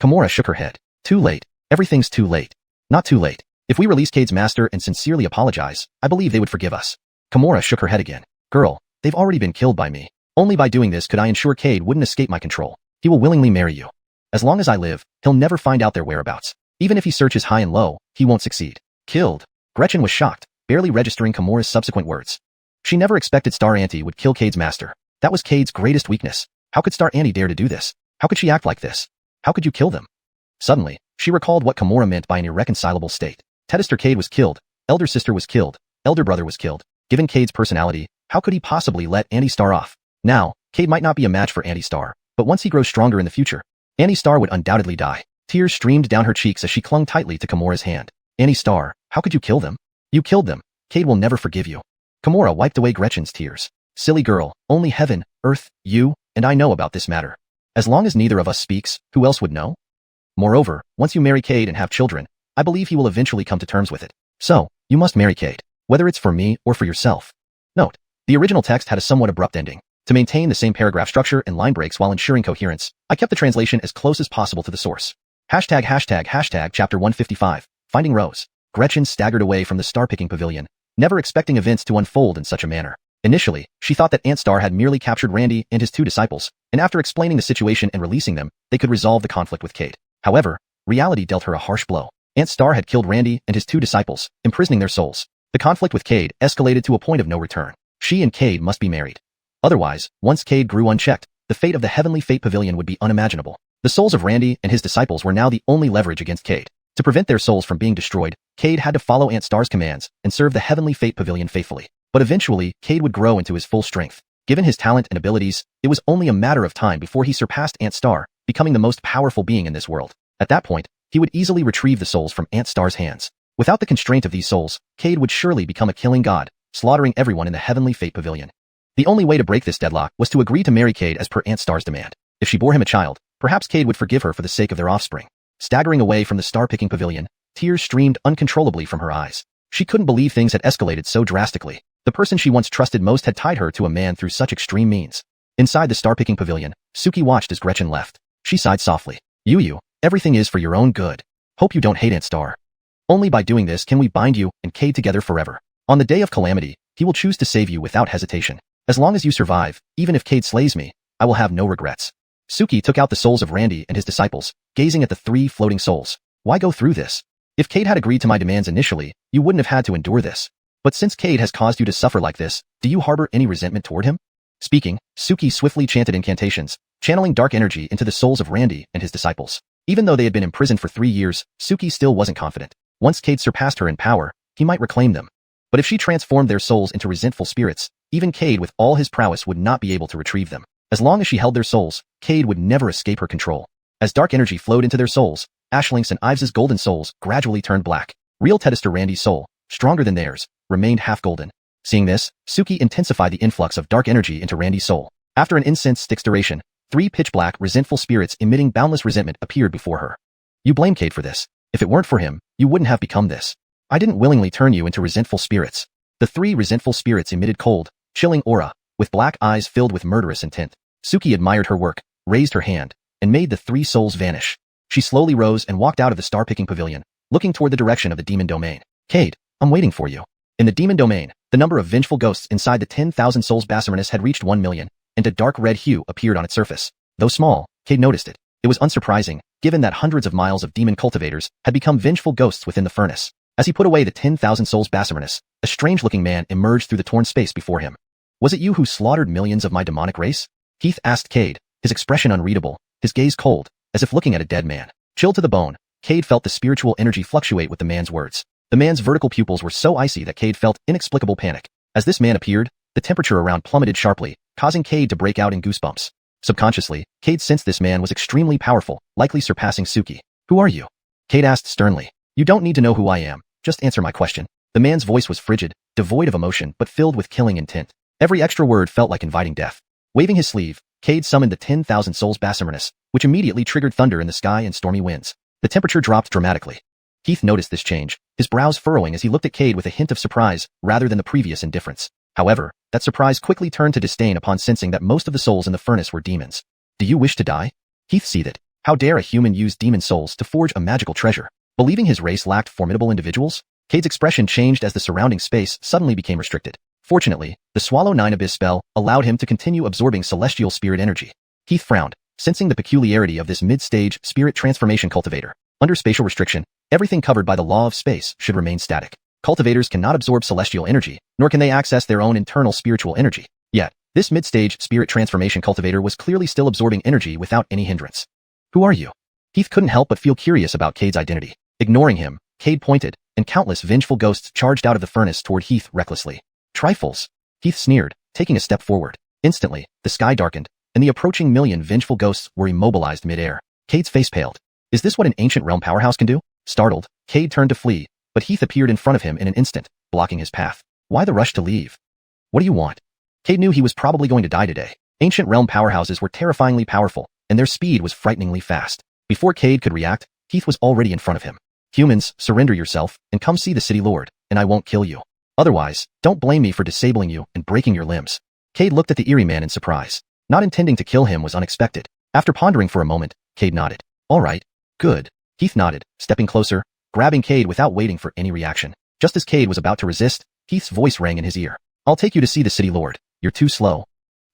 Kimura shook her head. Too late. Everything's too late. Not too late. If we release Cade's master and sincerely apologize, I believe they would forgive us. Kimura shook her head again. Girl, they've already been killed by me. Only by doing this could I ensure Cade wouldn't escape my control. He will willingly marry you. As long as I live, he'll never find out their whereabouts. Even if he searches high and low, he won't succeed. Killed. Gretchen was shocked, barely registering Kimura's subsequent words. She never expected Star Auntie would kill Cade's master. That was Cade's greatest weakness. How could Star Auntie dare to do this? How could she act like this? How could you kill them? Suddenly, she recalled what Kimura meant by an irreconcilable state. Tedister Cade was killed, elder sister was killed, elder brother was killed. Given Cade's personality, how could he possibly let Auntie Star off? Now, Cade might not be a match for Auntie Star, but once he grows stronger in the future, Auntie Star would undoubtedly die. Tears streamed down her cheeks as she clung tightly to Kimura's hand. Auntie Star, how could you kill them? You killed them. Cade will never forgive you. Kimura wiped away Gretchen's tears. Silly girl, only heaven, earth, you, and I know about this matter. As long as neither of us speaks, who else would know? Moreover, once you marry Cade and have children, I believe he will eventually come to terms with it. So, you must marry Cade, whether it's for me or for yourself. Note, the original text had a somewhat abrupt ending. To maintain the same paragraph structure and line breaks while ensuring coherence, I kept the translation as close as possible to the source. ##### Chapter 155, Finding Rose. Gretchen staggered away from the star-picking pavilion, never expecting events to unfold in such a manner. Initially, she thought that Aunt Star had merely captured Randy and his 2 disciples, and after explaining the situation and releasing them, they could resolve the conflict with Cade. However, reality dealt her a harsh blow. Aunt Star had killed Randy and his 2 disciples, imprisoning their souls. The conflict with Cade escalated to a point of no return. She and Cade must be married. Otherwise, once Cade grew unchecked, the fate of the Heavenly Fate Pavilion would be unimaginable. The souls of Randy and his disciples were now the only leverage against Cade. To prevent their souls from being destroyed, Cade had to follow Aunt Star's commands and serve the Heavenly Fate Pavilion faithfully. But eventually, Cade would grow into his full strength. Given his talent and abilities, it was only a matter of time before he surpassed Aunt Star, becoming the most powerful being in this world. At that point, he would easily retrieve the souls from Aunt Star's hands. Without the constraint of these souls, Cade would surely become a killing god, slaughtering everyone in the Heavenly Fate Pavilion. The only way to break this deadlock was to agree to marry Cade as per Aunt Star's demand. If she bore him a child, perhaps Cade would forgive her for the sake of their offspring. Staggering away from the star-picking pavilion, tears streamed uncontrollably from her eyes. She couldn't believe things had escalated so drastically. The person she once trusted most had tied her to a man through such extreme means. Inside the star-picking pavilion, Suki watched as Gretchen left. She sighed softly. You, everything is for your own good. Hope you don't hate Aunt Star. Only by doing this can we bind you and Cade together forever. On the day of calamity, he will choose to save you without hesitation. As long as you survive, even if Cade slays me, I will have no regrets. Suki took out the souls of Randy and his disciples, gazing at the 3 floating souls. Why go through this? If Cade had agreed to my demands initially, you wouldn't have had to endure this. But since Cade has caused you to suffer like this, do you harbor any resentment toward him? Speaking, Suki swiftly chanted incantations, channeling dark energy into the souls of Randy and his disciples. Even though they had been imprisoned for 3 years, Suki still wasn't confident. Once Cade surpassed her in power, he might reclaim them. But if she transformed their souls into resentful spirits, even Cade with all his prowess would not be able to retrieve them. As long as she held their souls, Cade would never escape her control. As dark energy flowed into their souls, Ashlink's and Ives's golden souls gradually turned black. Real Tedister Randy's soul, stronger than theirs, remained half golden. Seeing this, Suki intensified the influx of dark energy into Randy's soul. After an incense stick's duration, 3 pitch-black, resentful spirits emitting boundless resentment appeared before her. You blame Cade for this. If it weren't for him, you wouldn't have become this. I didn't willingly turn you into resentful spirits. The 3 resentful spirits emitted cold, chilling aura, with black eyes filled with murderous intent. Suki admired her work, raised her hand, and made the 3 souls vanish. She slowly rose and walked out of the star-picking pavilion, looking toward the direction of the demon domain. Cade, I'm waiting for you. In the demon domain, the number of vengeful ghosts inside the 10,000 souls Basarmanus had reached 1 million, and a dark red hue appeared on its surface. Though small, Cade noticed it. It was unsurprising, given that hundreds of miles of demon cultivators had become vengeful ghosts within the furnace. As he put away the 10,000 souls Basarmanus, a strange-looking man emerged through the torn space before him. Was it you who slaughtered millions of my demonic race? Keith asked Cade, his expression unreadable, his gaze cold, as if looking at a dead man. Chilled to the bone, Cade felt the spiritual energy fluctuate with the man's words. The man's vertical pupils were so icy that Cade felt inexplicable panic. As this man appeared, the temperature around plummeted sharply, causing Cade to break out in goosebumps. Subconsciously, Cade sensed this man was extremely powerful, likely surpassing Suki. Who are you? Cade asked sternly. You don't need to know who I am, just answer my question. The man's voice was frigid, devoid of emotion but filled with killing intent. Every extra word felt like inviting death. Waving his sleeve, Cade summoned the 10,000 souls Basarmanus, which immediately triggered thunder in the sky and stormy winds. The temperature dropped dramatically. Keith noticed this change, his brows furrowing as he looked at Cade with a hint of surprise rather than the previous indifference. However, that surprise quickly turned to disdain upon sensing that most of the souls in the furnace were demons. Do you wish to die? Keith seethed. How dare a human use demon souls to forge a magical treasure? Believing his race lacked formidable individuals, Cade's expression changed as the surrounding space suddenly became restricted. Fortunately, the Swallow 9 Abyss spell allowed him to continue absorbing celestial spirit energy. Heath frowned, sensing the peculiarity of this mid-stage spirit transformation cultivator. Under spatial restriction, everything covered by the law of space should remain static. Cultivators cannot absorb celestial energy, nor can they access their own internal spiritual energy. Yet, this mid-stage spirit transformation cultivator was clearly still absorbing energy without any hindrance. Who are you? Heath couldn't help but feel curious about Cade's identity. Ignoring him, Cade pointed, and countless vengeful ghosts charged out of the furnace toward Heath recklessly. Trifles. Heath sneered, taking a step forward. Instantly, the sky darkened, and the approaching million vengeful ghosts were immobilized mid-air. Cade's face paled. Is this what an ancient realm powerhouse can do? Startled, Cade turned to flee, but Heath appeared in front of him in an instant, blocking his path. Why the rush to leave? What do you want? Cade knew he was probably going to die today. Ancient realm powerhouses were terrifyingly powerful, and their speed was frighteningly fast. Before Cade could react, Heath was already in front of him. Humans, surrender yourself, and come see the city lord, and I won't kill you. Otherwise, don't blame me for disabling you and breaking your limbs. Cade looked at the eerie man in surprise. Not intending to kill him was unexpected. After pondering for a moment, Cade nodded. All right. Good. Heath nodded, stepping closer, grabbing Cade without waiting for any reaction. Just as Cade was about to resist, Heath's voice rang in his ear. I'll take you to see the city lord. You're too slow.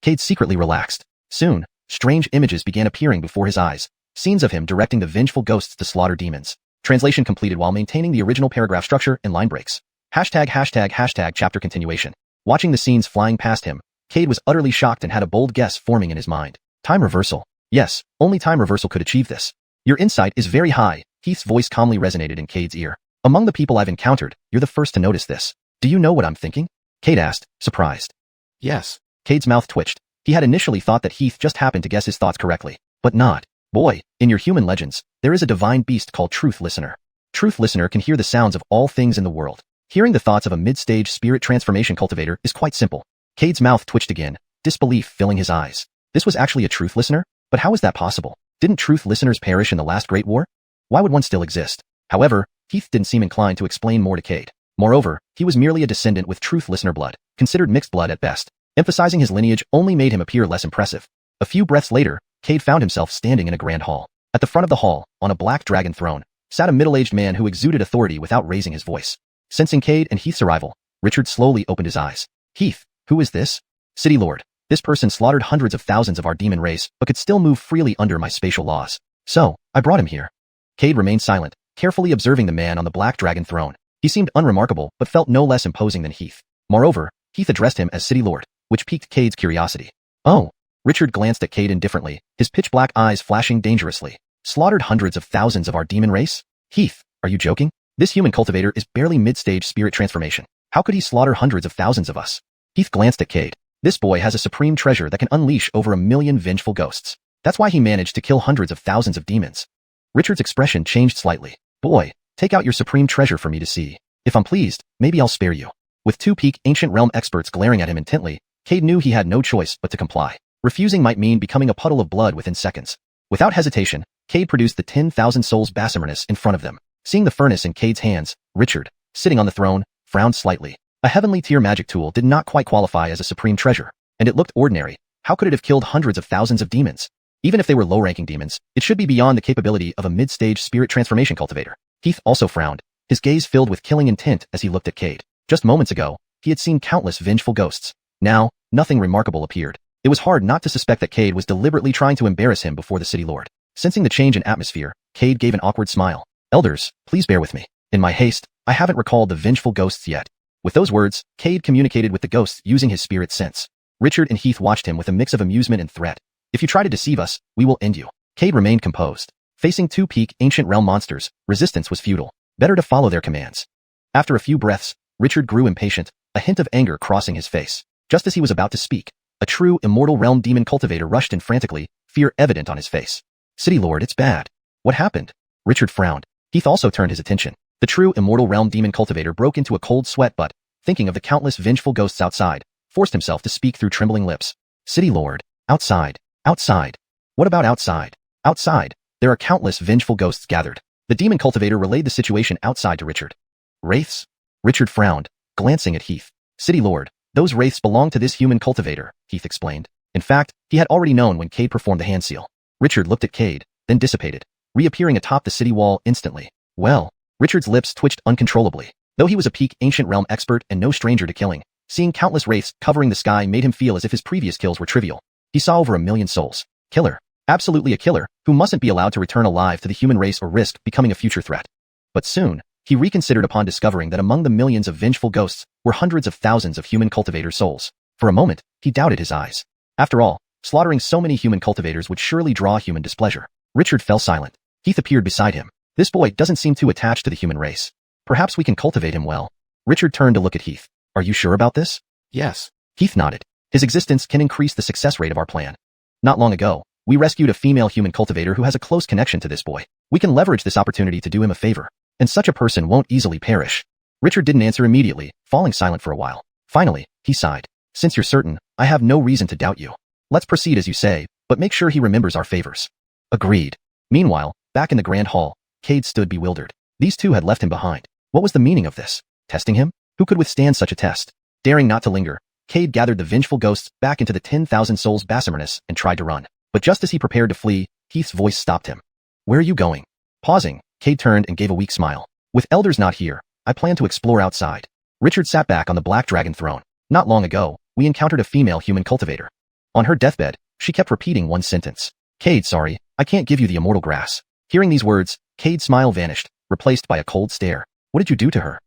Cade secretly relaxed. Soon, strange images began appearing before his eyes, scenes of him directing the vengeful ghosts to slaughter demons. Translation completed while maintaining the original paragraph structure and line breaks. #### chapter continuation. Watching the scenes flying past him, Cade was utterly shocked and had a bold guess forming in his mind. Time reversal. Yes, only time reversal could achieve this. Your insight is very high, Heath's voice calmly resonated in Cade's ear. Among the people I've encountered, you're the first to notice this. Do you know what I'm thinking? Cade asked, surprised. Yes. Cade's mouth twitched. He had initially thought that Heath just happened to guess his thoughts correctly, but not. Boy, in your human legends, there is a divine beast called Truth Listener. Truth Listener can hear the sounds of all things in the world. Hearing the thoughts of a mid-stage spirit transformation cultivator is quite simple. Cade's mouth twitched again, disbelief filling his eyes. This was actually a Truth Listener? But how is that possible? Didn't Truth Listeners perish in the last Great War? Why would one still exist? However, Heath didn't seem inclined to explain more to Cade. Moreover, he was merely a descendant with Truth Listener blood, considered mixed blood at best. Emphasizing his lineage only made him appear less impressive. A few breaths later, Cade found himself standing in a grand hall. At the front of the hall, on a black dragon throne, sat a middle-aged man who exuded authority without raising his voice. Sensing Cade and Heath's arrival, Richard slowly opened his eyes. Heath, who is this? City Lord. This person slaughtered hundreds of thousands of our demon race, but could still move freely under my spatial laws. So, I brought him here. Cade remained silent, carefully observing the man on the black dragon throne. He seemed unremarkable, but felt no less imposing than Heath. Moreover, Heath addressed him as City Lord, which piqued Cade's curiosity. Oh. Richard glanced at Cade indifferently, his pitch-black eyes flashing dangerously. Slaughtered hundreds of thousands of our demon race? Heath, are you joking? This human cultivator is barely mid-stage spirit transformation. How could he slaughter hundreds of thousands of us? Heath glanced at Cade. This boy has a supreme treasure that can unleash over 1,000,000 vengeful ghosts. That's why he managed to kill hundreds of thousands of demons. Richard's expression changed slightly. Boy, take out your supreme treasure for me to see. If I'm pleased, maybe I'll spare you. With two peak ancient realm experts glaring at him intently, Cade knew he had no choice but to comply. Refusing might mean becoming a puddle of blood within seconds. Without hesitation, Cade produced the 10,000 souls basimarnus in front of them. Seeing the furnace in Cade's hands, Richard, sitting on the throne, frowned slightly. A heavenly tier magic tool did not quite qualify as a supreme treasure, and it looked ordinary. How could it have killed hundreds of thousands of demons? Even if they were low-ranking demons, it should be beyond the capability of a mid-stage spirit transformation cultivator. Heath also frowned, his gaze filled with killing intent as he looked at Cade. Just moments ago, he had seen countless vengeful ghosts. Now, nothing remarkable appeared. It was hard not to suspect that Cade was deliberately trying to embarrass him before the city lord. Sensing the change in atmosphere, Cade gave an awkward smile. Elders, please bear with me. In my haste, I haven't recalled the vengeful ghosts yet. With those words, Cade communicated with the ghosts using his spirit sense. Richard and Heath watched him with a mix of amusement and threat. If you try to deceive us, we will end you. Cade remained composed. Facing two peak ancient realm monsters, resistance was futile. Better to follow their commands. After a few breaths, Richard grew impatient, a hint of anger crossing his face. Just as he was about to speak, a true immortal realm demon cultivator rushed in frantically, fear evident on his face. City Lord, it's bad. What happened? Richard frowned. Heath also turned his attention. The true immortal realm demon cultivator broke into a cold sweat but, thinking of the countless vengeful ghosts outside, forced himself to speak through trembling lips. City Lord, outside, outside. What about outside? Outside, there are countless vengeful ghosts gathered. The demon cultivator relayed the situation outside to Richard. Wraiths? Richard frowned, glancing at Heath. City Lord, those wraiths belong to this human cultivator, Heath explained. In fact, he had already known when Cade performed the hand seal. Richard looked at Cade, then dissipated, reappearing atop the city wall instantly. Well, Richard's lips twitched uncontrollably. Though he was a peak ancient realm expert and no stranger to killing, seeing countless wraiths covering the sky made him feel as if his previous kills were trivial. He saw over 1,000,000 souls. Killer. Absolutely a killer, who mustn't be allowed to return alive to the human race or risk becoming a future threat. But soon, he reconsidered upon discovering that among the millions of vengeful ghosts were hundreds of thousands of human cultivator souls. For a moment, he doubted his eyes. After all, slaughtering so many human cultivators would surely draw human displeasure. Richard fell silent. Heath appeared beside him. This boy doesn't seem too attached to the human race. Perhaps we can cultivate him well. Richard turned to look at Heath. Are you sure about this? Yes. Heath nodded. His existence can increase the success rate of our plan. Not long ago, we rescued a female human cultivator who has a close connection to this boy. We can leverage this opportunity to do him a favor, and such a person won't easily perish. Richard didn't answer immediately, falling silent for a while. Finally, he sighed. Since you're certain, I have no reason to doubt you. Let's proceed as you say, but make sure he remembers our favors. Agreed. Meanwhile, back in the grand hall, Cade stood bewildered. These two had left him behind. What was the meaning of this? Testing him? Who could withstand such a test? Daring not to linger, Cade gathered the vengeful ghosts back into the 10,000 souls Basimernus and tried to run. But just as he prepared to flee, Heath's voice stopped him. Where are you going? Pausing, Cade turned and gave a weak smile. With elders not here, I plan to explore outside. Richard sat back on the black dragon throne. Not long ago, we encountered a female human cultivator. On her deathbed, she kept repeating one sentence. Cade, sorry, I can't give you the immortal grass. Hearing these words, Cade's smile vanished, replaced by a cold stare. What did you do to her?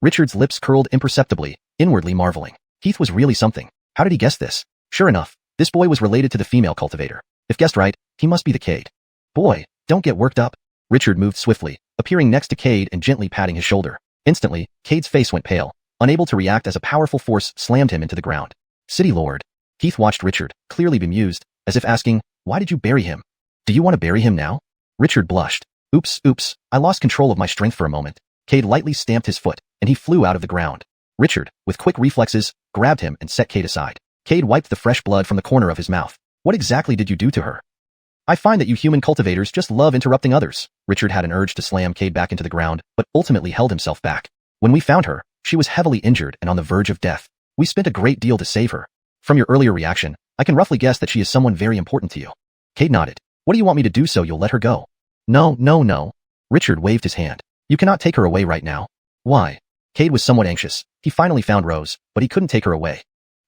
Richard's lips curled imperceptibly, inwardly marveling. Heath was really something. How did he guess this? Sure enough, this boy was related to the female cultivator. If guessed right, he must be the Cade. Boy, don't get worked up. Richard moved swiftly, appearing next to Cade and gently patting his shoulder. Instantly, Cade's face went pale, unable to react as a powerful force slammed him into the ground. City Lord. Heath watched Richard, clearly bemused, as if asking, why did you bury him? Do you want to bury him now? Richard blushed. Oops, I lost control of my strength for a moment. Cade lightly stamped his foot, and he flew out of the ground. Richard, with quick reflexes, grabbed him and set Cade aside. Cade wiped the fresh blood from the corner of his mouth. What exactly did you do to her? I find that you human cultivators just love interrupting others. Richard had an urge to slam Cade back into the ground, but ultimately held himself back. When we found her, she was heavily injured and on the verge of death. We spent a great deal to save her. From your earlier reaction, I can roughly guess that she is someone very important to you. Cade nodded. What do you want me to do so you'll let her go? No. Richard waved his hand. You cannot take her away right now. Why? Cade was somewhat anxious. He finally found Rose, but he couldn't take her away.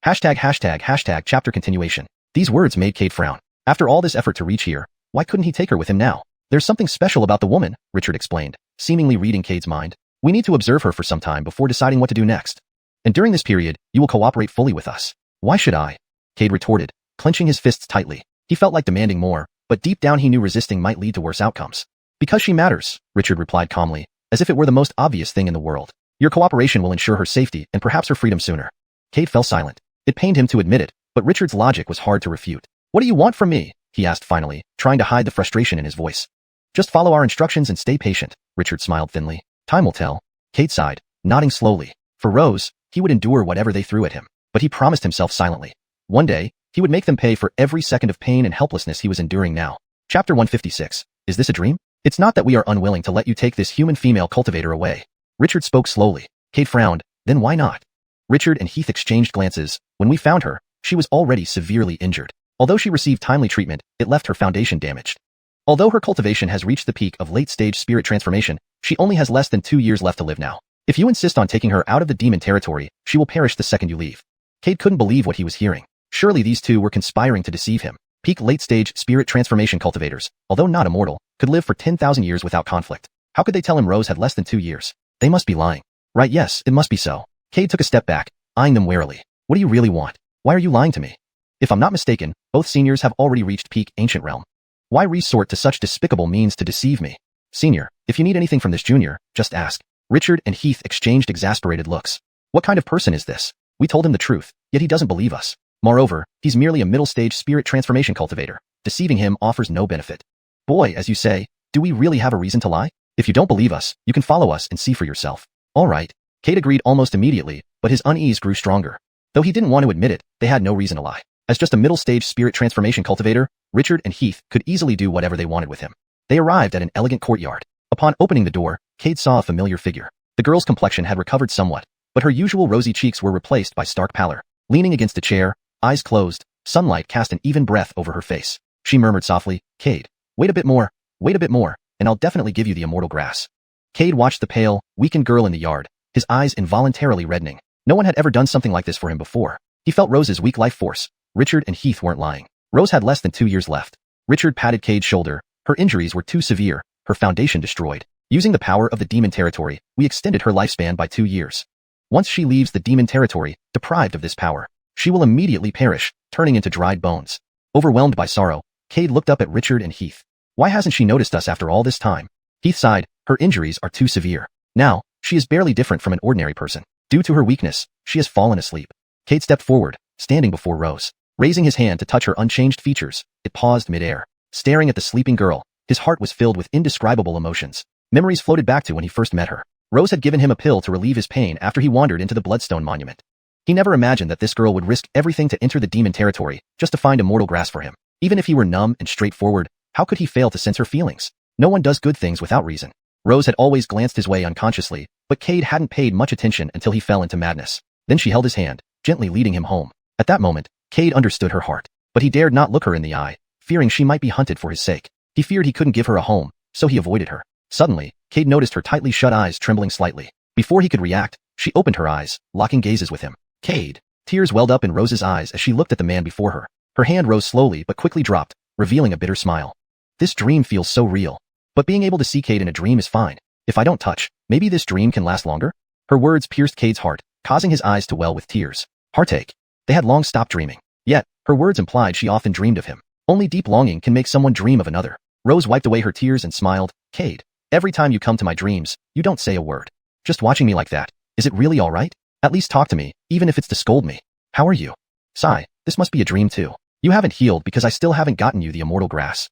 #### chapter continuation. These words made Cade frown. After all this effort to reach here, why couldn't he take her with him now? There's something special about the woman, Richard explained, seemingly reading Cade's mind. We need to observe her for some time before deciding what to do next. And during this period, you will cooperate fully with us. Why should I? Cade retorted, clenching his fists tightly. He felt like demanding more, but deep down he knew resisting might lead to worse outcomes. Because she matters, Richard replied calmly, as if it were the most obvious thing in the world. Your cooperation will ensure her safety and perhaps her freedom sooner. Cade fell silent. It pained him to admit it, but Richard's logic was hard to refute. What do you want from me? He asked finally, trying to hide the frustration in his voice. Just follow our instructions and stay patient, Richard smiled thinly. Time will tell. Cade sighed, nodding slowly. For Rose, he would endure whatever they threw at him, but he promised himself silently. One day, he would make them pay for every second of pain and helplessness he was enduring now. Chapter 156. Is this a dream? It's not that we are unwilling to let you take this human female cultivator away. Richard spoke slowly. Cade frowned. Then why not? Richard and Heath exchanged glances. When we found her, she was already severely injured. Although she received timely treatment, it left her foundation damaged. Although her cultivation has reached the peak of late-stage spirit transformation, she only has less than 2 years left to live now. If you insist on taking her out of the demon territory, she will perish the second you leave. Cade couldn't believe what he was hearing. Surely these two were conspiring to deceive him. Peak late-stage spirit transformation cultivators, although not immortal, could live for 10,000 years without conflict. How could they tell him Rose had less than 2 years? They must be lying. Right, yes, it must be so. Cade took a step back, eyeing them warily. What do you really want? Why are you lying to me? If I'm not mistaken, both seniors have already reached peak ancient realm. Why resort to such despicable means to deceive me? Senior, if you need anything from this junior, just ask. Richard and Heath exchanged exasperated looks. What kind of person is this? We told him the truth, yet he doesn't believe us. Moreover, he's merely a middle-stage spirit transformation cultivator. Deceiving him offers no benefit. Boy, as you say, do we really have a reason to lie? If you don't believe us, you can follow us and see for yourself. All right. Cade agreed almost immediately, but his unease grew stronger. Though he didn't want to admit it, they had no reason to lie. As just a middle-stage spirit transformation cultivator, Richard and Heath could easily do whatever they wanted with him. They arrived at an elegant courtyard. Upon opening the door, Cade saw a familiar figure. The girl's complexion had recovered somewhat, but her usual rosy cheeks were replaced by stark pallor. Leaning against a chair, eyes closed, sunlight cast an even breath over her face. She murmured softly, Cade, wait a bit more, and I'll definitely give you the immortal grass. Cade watched the pale, weakened girl in the yard, his eyes involuntarily reddening. No one had ever done something like this for him before. He felt Rose's weak life force. Richard and Heath weren't lying. Rose had less than 2 years left. Richard patted Cade's shoulder. Her injuries were too severe, her foundation destroyed. Using the power of the demon territory, we extended her lifespan by 2 years. Once she leaves the demon territory, deprived of this power, she will immediately perish, turning into dried bones. Overwhelmed by sorrow, Cade looked up at Richard and Heath. Why hasn't she noticed us after all this time? Heath sighed. Her injuries are too severe. Now, she is barely different from an ordinary person. Due to her weakness, she has fallen asleep. Cade stepped forward, standing before Rose. Raising his hand to touch her unchanged features, it paused midair. Staring at the sleeping girl, his heart was filled with indescribable emotions. Memories floated back to when he first met her. Rose had given him a pill to relieve his pain after he wandered into the Bloodstone Monument. He never imagined that this girl would risk everything to enter the demon territory just to find immortal grass for him. Even if he were numb and straightforward, how could he fail to sense her feelings? No one does good things without reason. Rose had always glanced his way unconsciously, but Cade hadn't paid much attention until he fell into madness. Then she held his hand, gently leading him home. At that moment, Cade understood her heart, but he dared not look her in the eye, fearing she might be hunted for his sake. He feared he couldn't give her a home, so he avoided her. Suddenly, Cade noticed her tightly shut eyes trembling slightly. Before he could react, she opened her eyes, locking gazes with him. Cade. Tears welled up in Rose's eyes as she looked at the man before her. Her hand rose slowly but quickly dropped, revealing a bitter smile. This dream feels so real. But being able to see Cade in a dream is fine. If I don't touch, maybe this dream can last longer? Her words pierced Cade's heart, causing his eyes to well with tears. Heartache. They had long stopped dreaming. Yet, her words implied she often dreamed of him. Only deep longing can make someone dream of another. Rose wiped away her tears and smiled. Cade, every time you come to my dreams, you don't say a word. Just watching me like that. Is it really all right? At least talk to me, even if it's to scold me. How are you? Sigh, this must be a dream too. You haven't healed because I still haven't gotten you the immortal grass.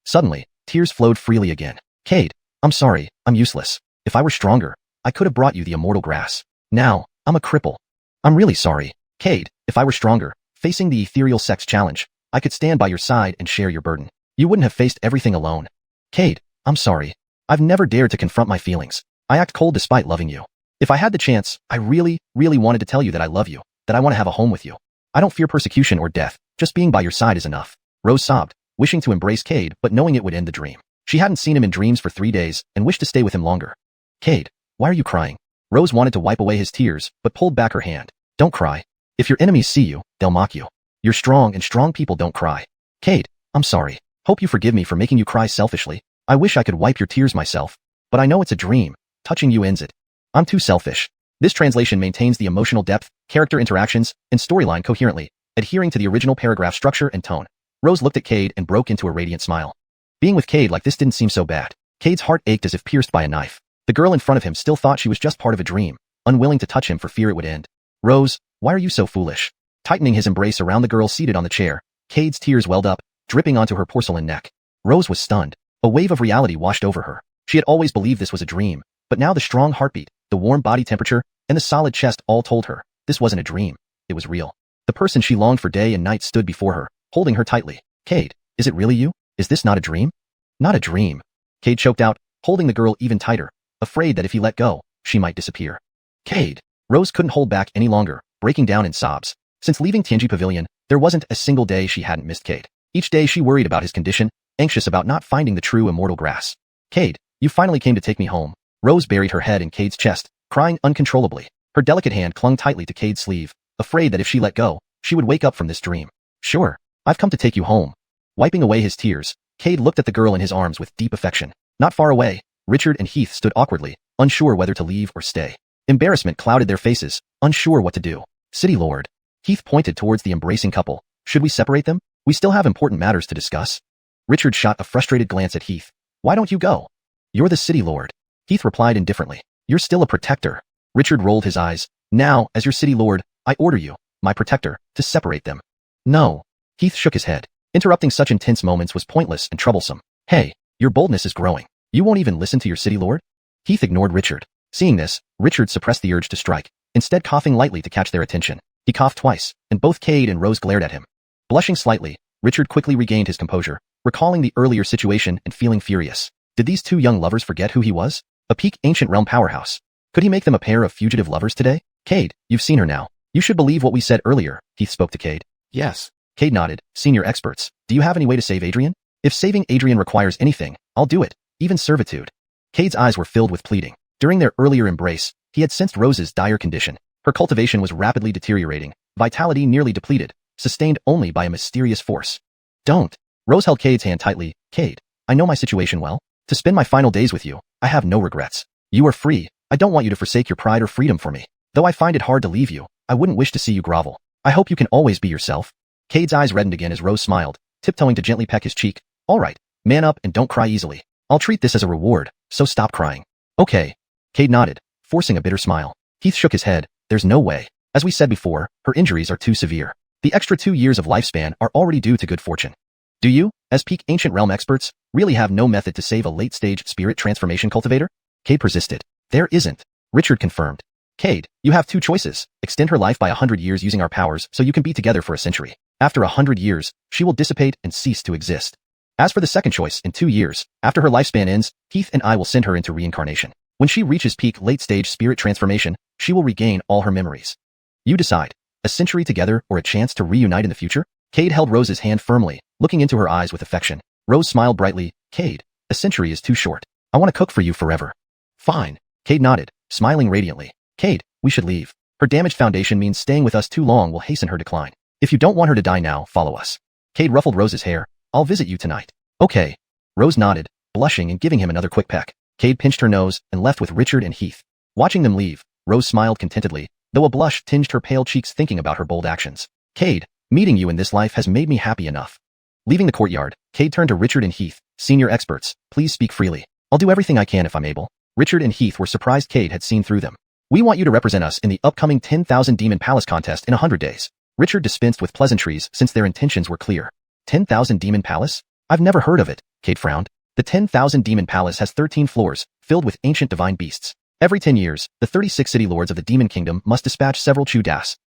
Suddenly, tears flowed freely again. Cade, I'm sorry, I'm useless. If I were stronger, I could have brought you the immortal grass. Now, I'm a cripple. I'm really sorry. Cade, if I were stronger, facing the ethereal sex challenge, I could stand by your side and share your burden. You wouldn't have faced everything alone. Cade, I'm sorry. I've never dared to confront my feelings. I act cold despite loving you. If I had the chance, I really wanted to tell you that I love you, that I want to have a home with you. I don't fear persecution or death, just being by your side is enough. Rose sobbed, wishing to embrace Cade but knowing it would end the dream. She hadn't seen him in dreams for 3 days and wished to stay with him longer. Cade, why are you crying? Rose wanted to wipe away his tears but pulled back her hand. Don't cry. If your enemies see you, they'll mock you. You're strong and strong people don't cry. Cade, I'm sorry. Hope you forgive me for making you cry selfishly. I wish I could wipe your tears myself. But I know it's a dream. Touching you ends it. I'm too selfish. This translation maintains the emotional depth, character interactions, and storyline coherently, adhering to the original paragraph structure and tone. Rose looked at Cade and broke into a radiant smile. Being with Cade like this didn't seem so bad. Cade's heart ached as if pierced by a knife. The girl in front of him still thought she was just part of a dream, unwilling to touch him for fear it would end. Rose, why are you so foolish? Tightening his embrace around the girl seated on the chair, Cade's tears welled up, dripping onto her porcelain neck. Rose was stunned. A wave of reality washed over her. She had always believed this was a dream, but now the strong heartbeat, the warm body temperature, and the solid chest all told her this wasn't a dream. It was real. The person she longed for day and night stood before her, holding her tightly. Cade, is it really you? Is this not a dream? Not a dream. Cade choked out, holding the girl even tighter, afraid that if he let go, she might disappear. Cade. Rose couldn't hold back any longer, breaking down in sobs. Since leaving Tianji Pavilion, there wasn't a single day she hadn't missed Cade. Each day she worried about his condition, anxious about not finding the true immortal grass. Cade, you finally came to take me home. Rose buried her head in Cade's chest, crying uncontrollably. Her delicate hand clung tightly to Cade's sleeve, afraid that if she let go, she would wake up from this dream. Sure, I've come to take you home. Wiping away his tears, Cade looked at the girl in his arms with deep affection. Not far away, Richard and Heath stood awkwardly, unsure whether to leave or stay. Embarrassment clouded their faces, unsure what to do. City Lord. Heath pointed towards the embracing couple. Should we separate them? We still have important matters to discuss. Richard shot a frustrated glance at Heath. Why don't you go? You're the City Lord. Heath replied indifferently. You're still a protector. Richard rolled his eyes. Now, as your City Lord, I order you, my protector, to separate them. No. Heath shook his head. Interrupting such intense moments was pointless and troublesome. Hey, your boldness is growing. You won't even listen to your City Lord? Heath ignored Richard. Seeing this, Richard suppressed the urge to strike, instead coughing lightly to catch their attention. He coughed twice, and both Cade and Rose glared at him. Blushing slightly, Richard quickly regained his composure, recalling the earlier situation and feeling furious. Did these two young lovers forget who he was? A peak ancient realm powerhouse. Could he make them a pair of fugitive lovers today? Cade, you've seen her now. You should believe what we said earlier, Heath spoke to Cade. Yes. Cade nodded. Senior experts, do you have any way to save Adrian? If saving Adrian requires anything, I'll do it, even servitude. Cade's eyes were filled with pleading. During their earlier embrace, he had sensed Rose's dire condition. Her cultivation was rapidly deteriorating, vitality nearly depleted, sustained only by a mysterious force. Don't. Rose held Cade's hand tightly. Cade, I know my situation well. To spend my final days with you, I have no regrets. You are free. I don't want you to forsake your pride or freedom for me. Though I find it hard to leave you, I wouldn't wish to see you grovel. I hope you can always be yourself. Cade's eyes reddened again as Rose smiled, tiptoeing to gently peck his cheek. All right, man up and don't cry easily. I'll treat this as a reward, so stop crying. Okay. Cade nodded, forcing a bitter smile. Heath shook his head. There's no way. As we said before, her injuries are too severe. The extra 2 years of lifespan are already due to good fortune. Do you, as peak ancient realm experts, really have no method to save a late-stage spirit transformation cultivator? Cade persisted. There isn't. Richard confirmed. Cade, you have 2 choices. Extend her life by 100 years using our powers so you can be together for a century. After 100 years, she will dissipate and cease to exist. As for the second choice, in 2 years, after her lifespan ends, Heath and I will send her into reincarnation. When she reaches peak late-stage spirit transformation, she will regain all her memories. You decide. A century together or a chance to reunite in the future? Cade held Rose's hand firmly, looking into her eyes with affection. Rose smiled brightly. Cade, a century is too short. I want to cook for you forever. Fine. Cade nodded, smiling radiantly. Cade, we should leave. Her damaged foundation means staying with us too long will hasten her decline. If you don't want her to die now, follow us. Cade ruffled Rose's hair. I'll visit you tonight. Okay. Rose nodded, blushing and giving him another quick peck. Cade pinched her nose and left with Richard and Heath. Watching them leave, Rose smiled contentedly, though a blush tinged her pale cheeks thinking about her bold actions. Cade, meeting you in this life has made me happy enough. Leaving the courtyard, Cade turned to Richard and Heath. Senior experts, please speak freely. I'll do everything I can if I'm able. Richard and Heath were surprised Cade had seen through them. We want you to represent us in the upcoming 10,000 Demon Palace contest in 100 days. Richard dispensed with pleasantries since their intentions were clear. 10,000 Demon Palace? I've never heard of it, Cade frowned. The 10,000 Demon Palace has 13 floors, filled with ancient divine beasts. Every 10 years, the 36 city lords of the Demon Kingdom must dispatch several Chu Das.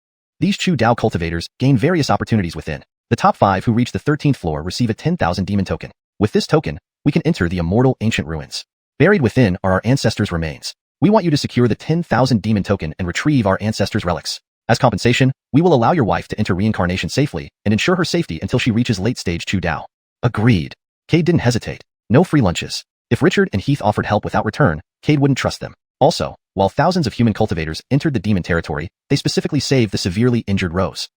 These Chu Dao cultivators gain various opportunities within. The top 5 who reach the 13th floor receive a 10,000 demon token. With this token, we can enter the immortal ancient ruins. Buried within are our ancestors' remains. We want you to secure the 10,000 demon token and retrieve our ancestors' relics. As compensation, we will allow your wife to enter reincarnation safely and ensure her safety until she reaches late-stage Chu Dao. Agreed. Cade didn't hesitate. No free lunches. If Richard and Heath offered help without return, Cade wouldn't trust them. Also, while thousands of human cultivators entered the demon territory, they specifically saved the severely injured Rose.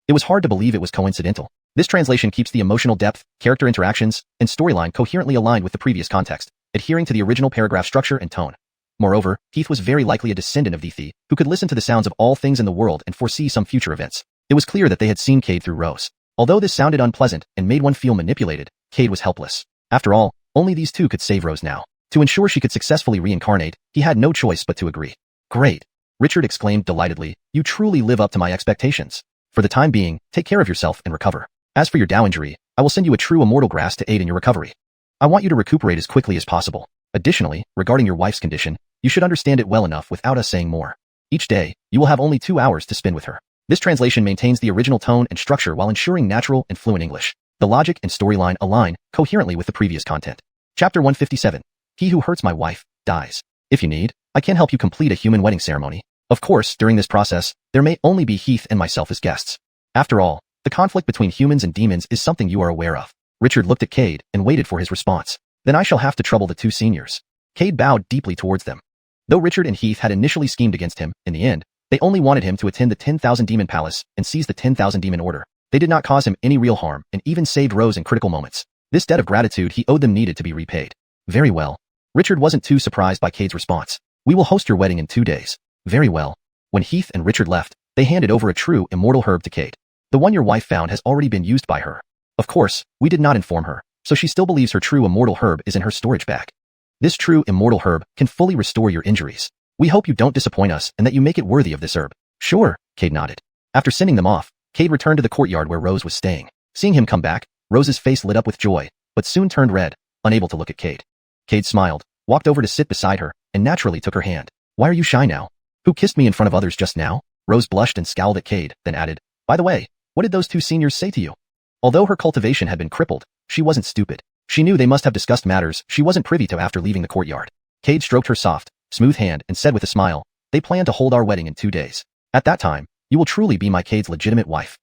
It was hard to believe it was coincidental. This translation keeps the emotional depth, character interactions, and storyline coherently aligned with the previous context, adhering to the original paragraph structure and tone. Moreover, Heath was very likely a descendant of Dethi, who could listen to the sounds of all things in the world and foresee some future events. It was clear that they had seen Cade through Rose. Although this sounded unpleasant and made one feel manipulated, Cade was helpless. After all, only these two could save Rose now. To ensure she could successfully reincarnate, he had no choice but to agree. Great! Richard exclaimed delightedly, you truly live up to my expectations. For the time being, take care of yourself and recover. As for your Dao injury, I will send you a true immortal grass to aid in your recovery. I want you to recuperate as quickly as possible. Additionally, regarding your wife's condition, you should understand it well enough without us saying more. Each day, you will have only 2 hours to spend with her. This translation maintains the original tone and structure while ensuring natural and fluent English. The logic and storyline align coherently with the previous content. Chapter 157. He who hurts my wife, dies. If you need, I can help you complete a human wedding ceremony. Of course, during this process, there may only be Heath and myself as guests. After all, the conflict between humans and demons is something you are aware of. Richard looked at Cade and waited for his response. Then I shall have to trouble the 2 seniors. Cade bowed deeply towards them. Though Richard and Heath had initially schemed against him, in the end, they only wanted him to attend the 10,000 Demon Palace and seize the 10,000 Demon Order. They did not cause him any real harm and even saved Rose in critical moments. This debt of gratitude he owed them needed to be repaid. Very well. Richard wasn't too surprised by Cade's response. We will host your wedding in 2 days. Very well. When Heath and Richard left, they handed over a true immortal herb to Cade. The one your wife found has already been used by her. Of course, we did not inform her, so she still believes her true immortal herb is in her storage bag. This true immortal herb can fully restore your injuries. We hope you don't disappoint us and that you make it worthy of this herb. Sure, Cade nodded. After sending them off, Cade returned to the courtyard where Rose was staying. Seeing him come back, Rose's face lit up with joy, but soon turned red, unable to look at Cade. Cade smiled, walked over to sit beside her, and naturally took her hand. Why are you shy now? Who kissed me in front of others just now? Rose blushed and scowled at Cade, then added, by the way, what did those 2 seniors say to you? Although her cultivation had been crippled, she wasn't stupid. She knew they must have discussed matters she wasn't privy to after leaving the courtyard. Cade stroked her soft, smooth hand and said with a smile, they plan to hold our wedding in 2 days. At that time, you will truly be my Cade's legitimate wife.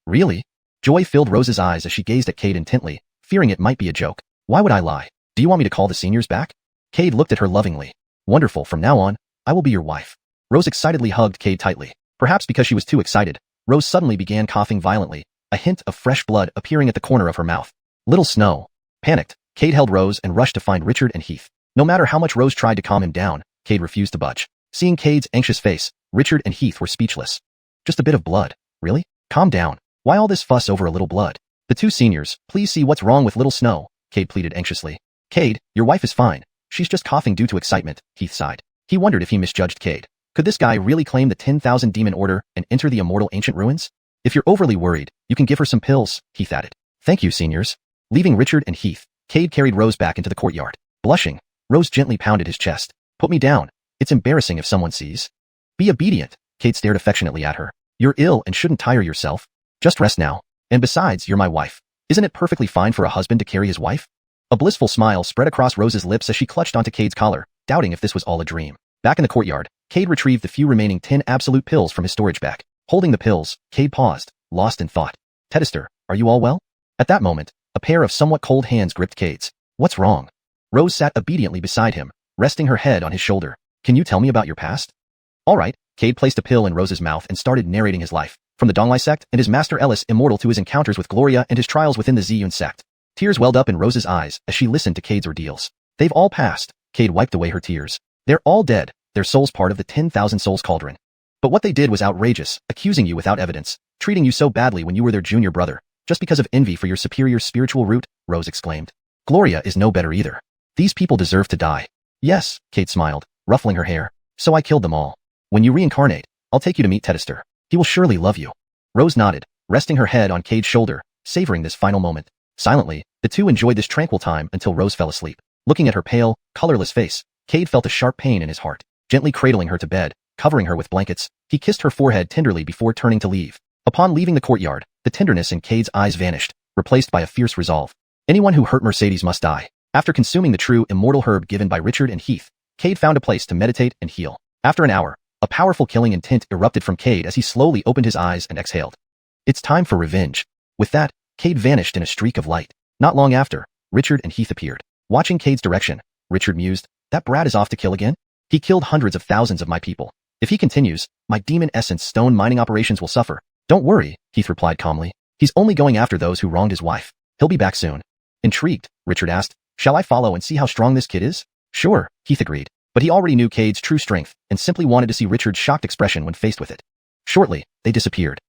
Really? Joy filled Rose's eyes as she gazed at Cade intently, fearing it might be a joke. Why would I lie? Do you want me to call the seniors back? Cade looked at her lovingly. Wonderful, from now on, I will be your wife. Rose excitedly hugged Cade tightly. Perhaps because she was too excited, Rose suddenly began coughing violently, a hint of fresh blood appearing at the corner of her mouth. Little Snow. Panicked, Cade held Rose and rushed to find Richard and Heath. No matter how much Rose tried to calm him down, Cade refused to budge. Seeing Cade's anxious face, Richard and Heath were speechless. Just a bit of blood, really? Calm down. Why all this fuss over a little blood? The two seniors, please see what's wrong with Little Snow, Cade pleaded anxiously. Cade, your wife is fine. She's just coughing due to excitement, Heath sighed. He wondered if he misjudged Cade. Could this guy really claim the 10,000 demon order and enter the immortal ancient ruins? If you're overly worried, you can give her some pills, Heath added. Thank you, seniors. Leaving Richard and Heath, Cade carried Rose back into the courtyard. Blushing, Rose gently pounded his chest. Put me down. It's embarrassing if someone sees. Be obedient, Cade stared affectionately at her. You're ill and shouldn't tire yourself. Just rest now. And besides, you're my wife. Isn't it perfectly fine for a husband to carry his wife? A blissful smile spread across Rose's lips as she clutched onto Cade's collar, doubting if this was all a dream. Back in the courtyard, Cade retrieved the few remaining 10 absolute pills from his storage bag. Holding the pills, Cade paused, lost in thought. Tedister, are you all well? At that moment, a pair of somewhat cold hands gripped Cade's. What's wrong? Rose sat obediently beside him, resting her head on his shoulder. Can you tell me about your past? All right, Cade placed a pill in Rose's mouth and started narrating his life, from the Donglai sect and his master Ellis immortal to his encounters with Gloria and his trials within the Xiuxian sect. Tears welled up in Rose's eyes as she listened to Cade's ordeals. They've all passed. Cade wiped away her tears. They're all dead, their souls part of the 10,000 souls cauldron. But what they did was outrageous, accusing you without evidence, treating you so badly when you were their junior brother, just because of envy for your superior spiritual root, Rose exclaimed. Gloria is no better either. These people deserve to die. Yes, Cade smiled, ruffling her hair. So I killed them all. When you reincarnate, I'll take you to meet Tedister. He will surely love you. Rose nodded, resting her head on Cade's shoulder, savoring this final moment. Silently, the two enjoyed this tranquil time until Rose fell asleep. Looking at her pale, colorless face, Cade felt a sharp pain in his heart. Gently cradling her to bed, covering her with blankets, he kissed her forehead tenderly before turning to leave. Upon leaving the courtyard, the tenderness in Cade's eyes vanished, replaced by a fierce resolve. Anyone who hurt Mercedes must die. After consuming the true immortal herb given by Richard and Heath, Cade found a place to meditate and heal. After an hour, a powerful killing intent erupted from Cade as he slowly opened his eyes and exhaled. It's time for revenge. With that, Cade vanished in a streak of light. Not long after, Richard and Heath appeared. Watching Cade's direction, Richard mused, that brat is off to kill again? He killed hundreds of thousands of my people. If he continues, my demon essence stone mining operations will suffer. Don't worry, Heath replied calmly. He's only going after those who wronged his wife. He'll be back soon. Intrigued, Richard asked, shall I follow and see how strong this kid is? Sure, Heath agreed. But he already knew Cade's true strength and simply wanted to see Richard's shocked expression when faced with it. Shortly, they disappeared.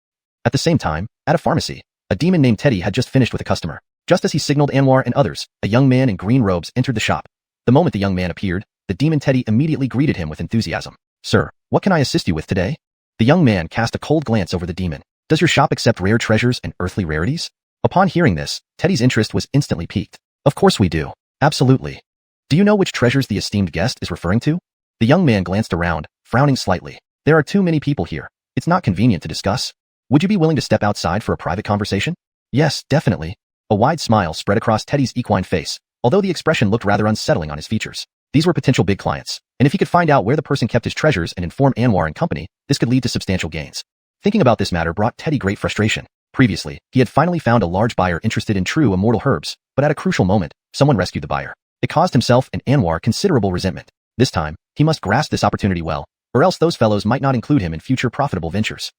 At the same time, at a pharmacy, a demon named Teddy had just finished with a customer. Just as he signaled Anwar and others, a young man in green robes entered the shop. The moment the young man appeared, the demon Teddy immediately greeted him with enthusiasm. Sir, what can I assist you with today? The young man cast a cold glance over the demon. Does your shop accept rare treasures and earthly rarities? Upon hearing this, Teddy's interest was instantly piqued. Of course we do. Absolutely. Do you know which treasures the esteemed guest is referring to? The young man glanced around, frowning slightly. There are too many people here. It's not convenient to discuss. Would you be willing to step outside for a private conversation? Yes, definitely. A wide smile spread across Teddy's equine face, although the expression looked rather unsettling on his features. These were potential big clients, and if he could find out where the person kept his treasures and inform Anwar and company, this could lead to substantial gains. Thinking about this matter brought Teddy great frustration. Previously, he had finally found a large buyer interested in true immortal herbs, but at a crucial moment, someone rescued the buyer. It caused himself and Anwar considerable resentment. This time, he must grasp this opportunity well, or else those fellows might not include him in future profitable ventures.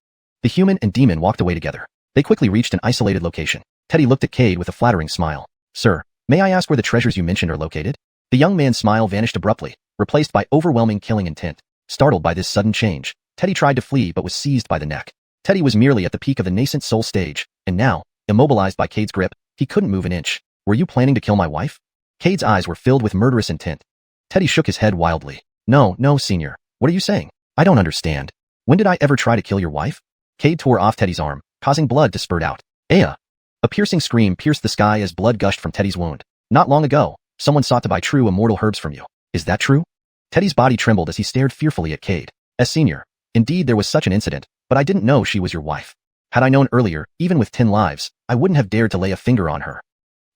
The human and demon walked away together. They quickly reached an isolated location. Teddy looked at Cade with a flattering smile. Sir, may I ask where the treasures you mentioned are located? The young man's smile vanished abruptly, replaced by overwhelming killing intent. Startled by this sudden change, Teddy tried to flee but was seized by the neck. Teddy was merely at the peak of the nascent soul stage, and now, immobilized by Cade's grip, he couldn't move an inch. Were you planning to kill my wife? Cade's eyes were filled with murderous intent. Teddy shook his head wildly. No, senior. What are you saying? I don't understand. When did I ever try to kill your wife? Cade tore off Teddy's arm, causing blood to spurt out. Aya! A piercing scream pierced the sky as blood gushed from Teddy's wound. Not long ago, someone sought to buy true immortal herbs from you. Is that true? Teddy's body trembled as he stared fearfully at Cade. As senior, indeed there was such an incident, but I didn't know she was your wife. Had I known earlier, even with 10 lives, I wouldn't have dared to lay a finger on her.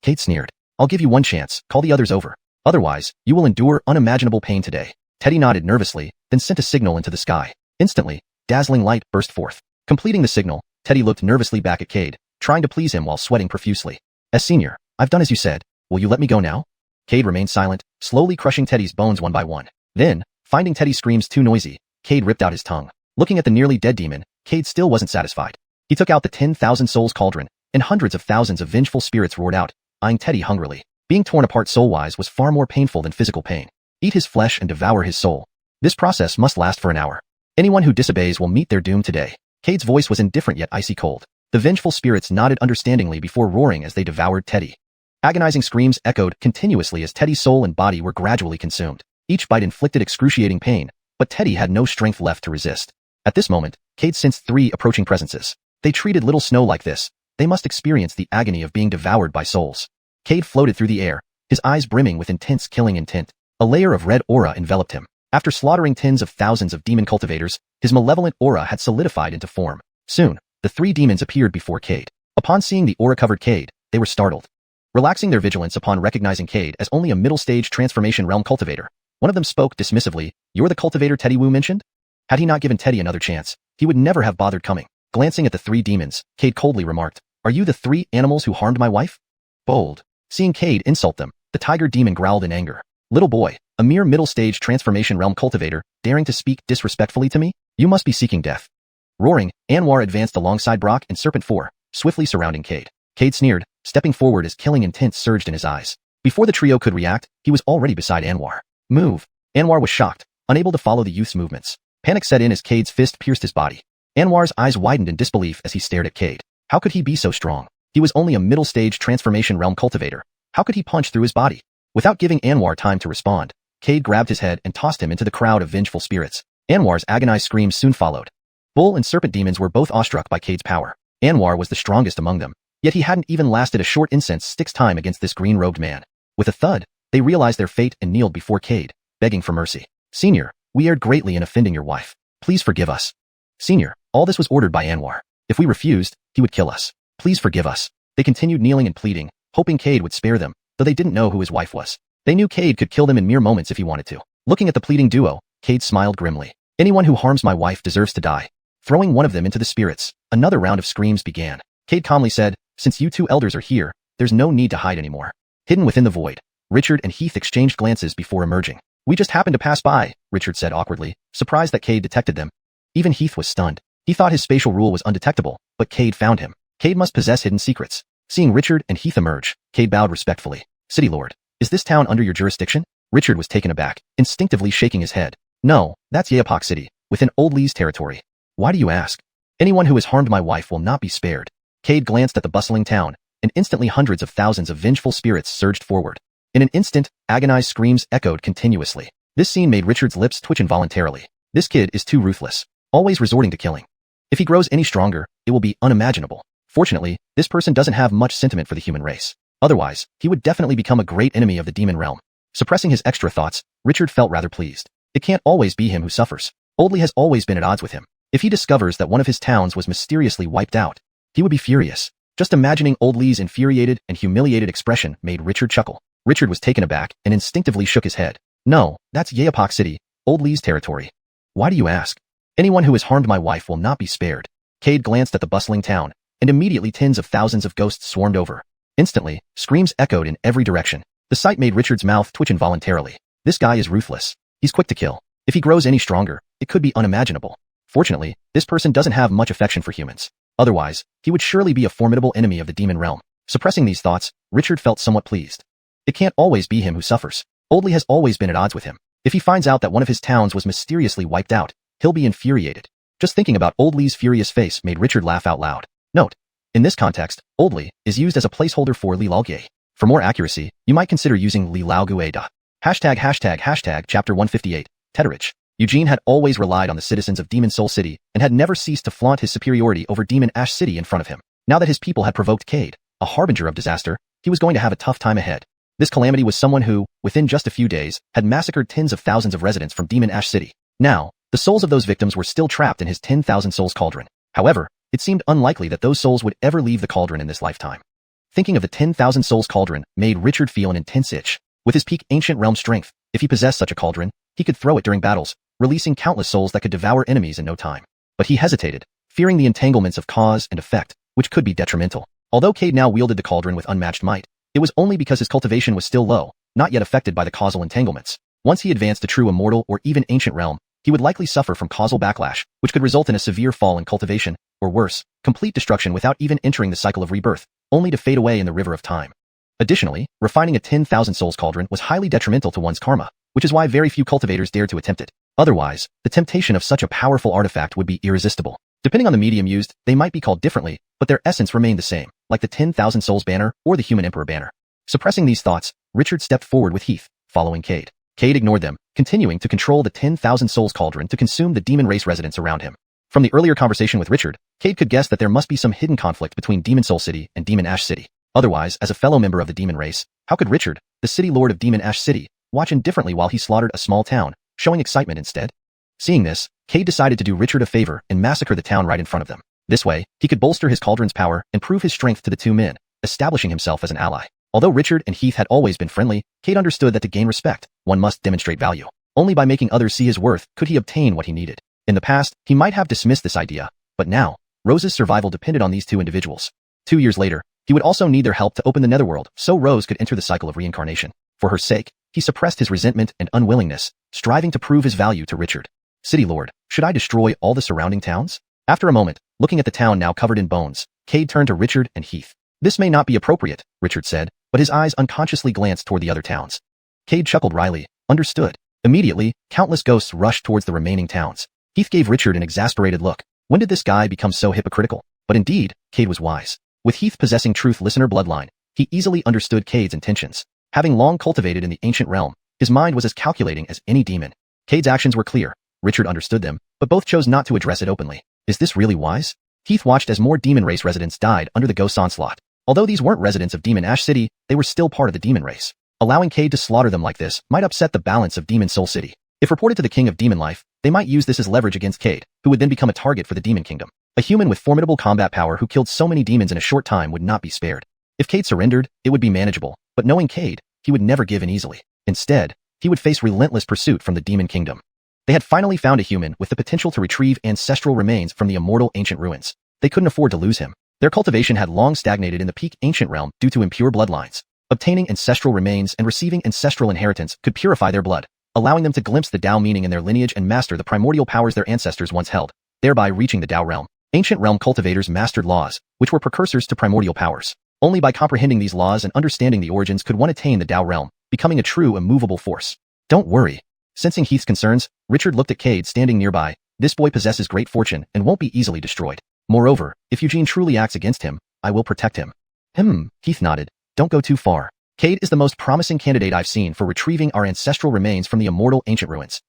Cade sneered. I'll give you one chance, call the others over. Otherwise, you will endure unimaginable pain today. Teddy nodded nervously, then sent a signal into the sky. Instantly, dazzling light burst forth. Completing the signal, Teddy looked nervously back at Cade, trying to please him while sweating profusely. As senior, I've done as you said. Will you let me go now? Cade remained silent, slowly crushing Teddy's bones one by one. Then, finding Teddy's screams too noisy, Cade ripped out his tongue. Looking at the nearly dead demon, Cade still wasn't satisfied. He took out the 10,000 souls cauldron, and hundreds of thousands of vengeful spirits roared out, eyeing Teddy hungrily. Being torn apart soul-wise was far more painful than physical pain. Eat his flesh and devour his soul. This process must last for an hour. Anyone who disobeys will meet their doom today. Cade's voice was indifferent yet icy cold. The vengeful spirits nodded understandingly before roaring as they devoured Teddy. Agonizing screams echoed continuously as Teddy's soul and body were gradually consumed. Each bite inflicted excruciating pain, but Teddy had no strength left to resist. At this moment, Cade sensed 3 approaching presences. They treated little Snow like this. They must experience the agony of being devoured by souls. Cade floated through the air, his eyes brimming with intense killing intent. A layer of red aura enveloped him. After slaughtering tens of thousands of demon cultivators, his malevolent aura had solidified into form. Soon, the 3 demons appeared before Cade. Upon seeing the aura-covered Cade, they were startled. Relaxing their vigilance upon recognizing Cade as only a middle-stage transformation realm cultivator, one of them spoke dismissively, "You're the cultivator Teddy Wu mentioned?" Had he not given Teddy another chance, he would never have bothered coming. Glancing at the 3 demons, Cade coldly remarked, "Are you the 3 animals who harmed my wife?" Bold. Seeing Cade insult them, the tiger demon growled in anger. "Little boy, a mere middle-stage transformation realm cultivator, daring to speak disrespectfully to me? You must be seeking death." Roaring, Xuanhuan advanced alongside Brock and Serpent 4, swiftly surrounding Cade. Cade sneered, stepping forward as killing intent surged in his eyes. Before the trio could react, he was already beside Xuanhuan. "Move." Xuanhuan was shocked, unable to follow the youth's movements. Panic set in as Cade's fist pierced his body. Xuanhuan's eyes widened in disbelief as he stared at Cade. How could he be so strong? He was only a middle-stage transformation realm cultivator. How could he punch through his body? Without giving Xuanhuan time to respond, Cade grabbed his head and tossed him into the crowd of vengeful spirits. Xuanhuan's agonized screams soon followed. Bull and Serpent demons were both awestruck by Cade's power. Xuanhuan was the strongest among them, yet he hadn't even lasted a short incense stick's time against this green-robed man. With a thud, they realized their fate and kneeled before Cade, begging for mercy. "Senior, we erred greatly in offending your wife. Please forgive us." "Senior, all this was ordered by Xuanhuan. If we refused, he would kill us. Please forgive us." They continued kneeling and pleading, hoping Cade would spare them, though they didn't know who his wife was. They knew Cade could kill them in mere moments if he wanted to. Looking at the pleading duo, Cade smiled grimly. "Anyone who harms my wife deserves to die." Throwing one of them into the spirits, another round of screams began. Cade calmly said, "Since you 2 elders are here, there's no need to hide anymore." Hidden within the void, Richard and Heath exchanged glances before emerging. "We just happened to pass by," Richard said awkwardly, surprised that Cade detected them. Even Heath was stunned. He thought his spatial rule was undetectable, but Cade found him. Cade must possess hidden secrets. Seeing Richard and Heath emerge, Cade bowed respectfully. "City Lord, is this town under your jurisdiction?" Richard was taken aback, instinctively shaking his head. "No, that's Yeopak City, within Old Lee's territory." "Why do you ask?" "Anyone who has harmed my wife will not be spared." Cade glanced at the bustling town, and instantly hundreds of thousands of vengeful spirits surged forward. In an instant, agonized screams echoed continuously. This scene made Richard's lips twitch involuntarily. This kid is too ruthless, always resorting to killing. If he grows any stronger, it will be unimaginable. Fortunately, this person doesn't have much sentiment for the human race. Otherwise, he would definitely become a great enemy of the demon realm. Suppressing his extra thoughts, Richard felt rather pleased. It can't always be him who suffers. Old Lee has always been at odds with him. If he discovers that one of his towns was mysteriously wiped out, he would be furious. Just imagining Old Lee's infuriated and humiliated expression made Richard chuckle. Richard was taken aback and instinctively shook his head. "No, that's Yeopak City, Old Lee's territory." "Why do you ask?" "Anyone who has harmed my wife will not be spared." Cade glanced at the bustling town, and immediately tens of thousands of ghosts swarmed over. Instantly, screams echoed in every direction. The sight made Richard's mouth twitch involuntarily. This guy is ruthless. He's quick to kill. If he grows any stronger, it could be unimaginable. Fortunately, this person doesn't have much affection for humans. Otherwise, he would surely be a formidable enemy of the demon realm. Suppressing these thoughts, Richard felt somewhat pleased. It can't always be him who suffers. Old Lee has always been at odds with him. If he finds out that one of his towns was mysteriously wiped out, he'll be infuriated. Just thinking about Old Lee's furious face made Richard laugh out loud. Note: in this context, Old Lee is used as a placeholder for Li Laogue. For more accuracy, you might consider using Li Laogue da. ####Chapter 158, Tedderich. Eugene had always relied on the citizens of Demon Soul City and had never ceased to flaunt his superiority over Demon Ash City in front of him. Now that his people had provoked Cade, a harbinger of disaster, he was going to have a tough time ahead. This calamity was someone who, within just a few days, had massacred tens of thousands of residents from Demon Ash City. Now, the souls of those victims were still trapped in his 10,000 souls cauldron. However, it seemed unlikely that those souls would ever leave the cauldron in this lifetime. Thinking of the 10,000 souls cauldron made Richard feel an intense itch. With his peak ancient realm strength, if he possessed such a cauldron, he could throw it during battles, releasing countless souls that could devour enemies in no time. But he hesitated, fearing the entanglements of cause and effect, which could be detrimental. Although Cade now wielded the cauldron with unmatched might, it was only because his cultivation was still low, not yet affected by the causal entanglements. Once he advanced to true immortal or even ancient realm, he would likely suffer from causal backlash, which could result in a severe fall in cultivation, or worse, complete destruction without even entering the cycle of rebirth, only to fade away in the river of time. Additionally, refining a 10,000 souls cauldron was highly detrimental to one's karma, which is why very few cultivators dared to attempt it. Otherwise, the temptation of such a powerful artifact would be irresistible. Depending on the medium used, they might be called differently, but their essence remained the same, like the 10,000 souls banner or the human emperor banner. Suppressing these thoughts, Richard stepped forward with Heath, following Cade. Cade ignored them, continuing to control the 10,000 souls cauldron to consume the demon race residents around him. From the earlier conversation with Richard, Cade could guess that there must be some hidden conflict between Demon Soul City and Demon Ash City. Otherwise, as a fellow member of the demon race, how could Richard, the city lord of Demon Ash City, watch indifferently while he slaughtered a small town, showing excitement instead? Seeing this, Cade decided to do Richard a favor and massacre the town right in front of them. This way, he could bolster his cauldron's power and prove his strength to the two men, establishing himself as an ally. Although Richard and Heath had always been friendly, Cade understood that to gain respect, one must demonstrate value. Only by making others see his worth could he obtain what he needed. In the past, he might have dismissed this idea, but now, Rose's survival depended on these two individuals. 2 years later, he would also need their help to open the netherworld so Rose could enter the cycle of reincarnation. For her sake, he suppressed his resentment and unwillingness, striving to prove his value to Richard. City Lord, should I destroy all the surrounding towns? After a moment, looking at the town now covered in bones, Cade turned to Richard and Heath. This may not be appropriate, Richard said, but his eyes unconsciously glanced toward the other towns. Cade chuckled wryly, understood. Immediately, countless ghosts rushed towards the remaining towns. Heath gave Richard an exasperated look. When did this guy become so hypocritical? But indeed, Cade was wise. With Heath possessing truth listener bloodline, he easily understood Cade's intentions. Having long cultivated in the ancient realm, his mind was as calculating as any demon. Cade's actions were clear. Richard understood them, but both chose not to address it openly. Is this really wise? Heath watched as more demon race residents died under the ghosts' onslaught. Although these weren't residents of Demon Ash City, they were still part of the demon race. Allowing Cade to slaughter them like this might upset the balance of Demon Soul City. If reported to the King of Demon Life, they might use this as leverage against Cade, who would then become a target for the Demon Kingdom. A human with formidable combat power who killed so many demons in a short time would not be spared. If Cade surrendered, it would be manageable, but knowing Cade, he would never give in easily. Instead, he would face relentless pursuit from the Demon Kingdom. They had finally found a human with the potential to retrieve ancestral remains from the immortal ancient ruins. They couldn't afford to lose him. Their cultivation had long stagnated in the peak ancient realm due to impure bloodlines. Obtaining ancestral remains and receiving ancestral inheritance could purify their blood, allowing them to glimpse the Tao meaning in their lineage and master the primordial powers their ancestors once held, thereby reaching the Tao realm. Ancient realm cultivators mastered laws, which were precursors to primordial powers. Only by comprehending these laws and understanding the origins could one attain the Tao realm, becoming a true immovable force. Don't worry. Sensing Heath's concerns, Richard looked at Cade standing nearby. This boy possesses great fortune and won't be easily destroyed. Moreover, if Eugene truly acts against him, I will protect him. Heath nodded. Don't go too far. Cade is the most promising candidate I've seen for retrieving our ancestral remains from the immortal ancient ruins.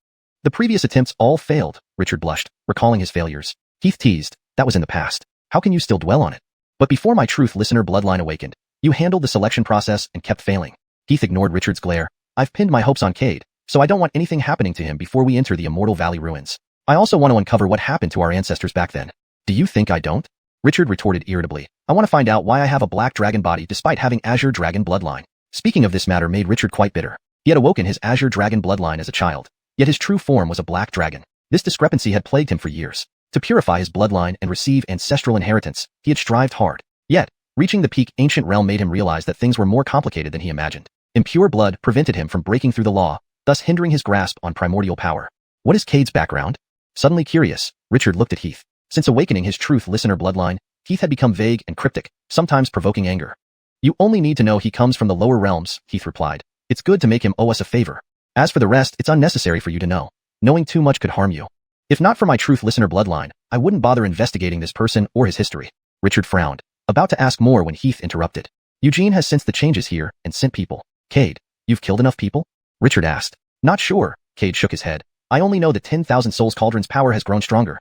The previous attempts all failed, Richard blushed, recalling his failures. Heath teased, that was in the past. How can you still dwell on it? But before my truth listener bloodline awakened, you handled the selection process and kept failing. Heath ignored Richard's glare. I've pinned my hopes on Cade, so I don't want anything happening to him before we enter the Immortal Valley ruins. I also want to uncover what happened to our ancestors back then. Do you think I don't? Richard retorted irritably. I want to find out why I have a black dragon body despite having Azure Dragon bloodline. Speaking of this matter made Richard quite bitter. He had awoken his Azure Dragon bloodline as a child, yet his true form was a black dragon. This discrepancy had plagued him for years. To purify his bloodline and receive ancestral inheritance, he had strived hard. Yet, reaching the peak ancient realm made him realize that things were more complicated than he imagined. Impure blood prevented him from breaking through the law, thus hindering his grasp on primordial power. What is Cade's background? Suddenly curious, Richard looked at Heath. Since awakening his truth listener bloodline, Heath had become vague and cryptic, sometimes provoking anger. You only need to know he comes from the lower realms, Heath replied. It's good to make him owe us a favor. As for the rest, it's unnecessary for you to know. Knowing too much could harm you. If not for my truth listener bloodline, I wouldn't bother investigating this person or his history. Richard frowned, about to ask more when Heath interrupted. Eugene has sensed the changes here and sent people. Cade, you've killed enough people? Richard asked. Not sure, Cade shook his head. I only know the 10,000 Souls Cauldron's power has grown stronger.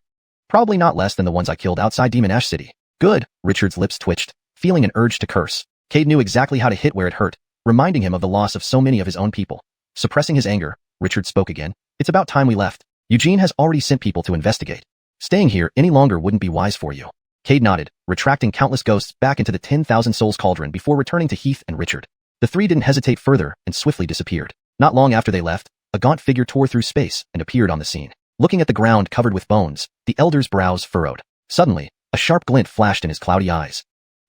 Probably not less than the ones I killed outside Demon Ash City. Good, Richard's lips twitched, feeling an urge to curse. Cade knew exactly how to hit where it hurt, reminding him of the loss of so many of his own people. Suppressing his anger, Richard spoke again. It's about time we left. Eugene has already sent people to investigate. Staying here any longer wouldn't be wise for you. Cade nodded, retracting countless ghosts back into the 10,000 Souls Cauldron before returning to Heath and Richard. The three didn't hesitate further and swiftly disappeared. Not long after they left, a gaunt figure tore through space and appeared on the scene. Looking at the ground covered with bones, the elder's brows furrowed. Suddenly, a sharp glint flashed in his cloudy eyes.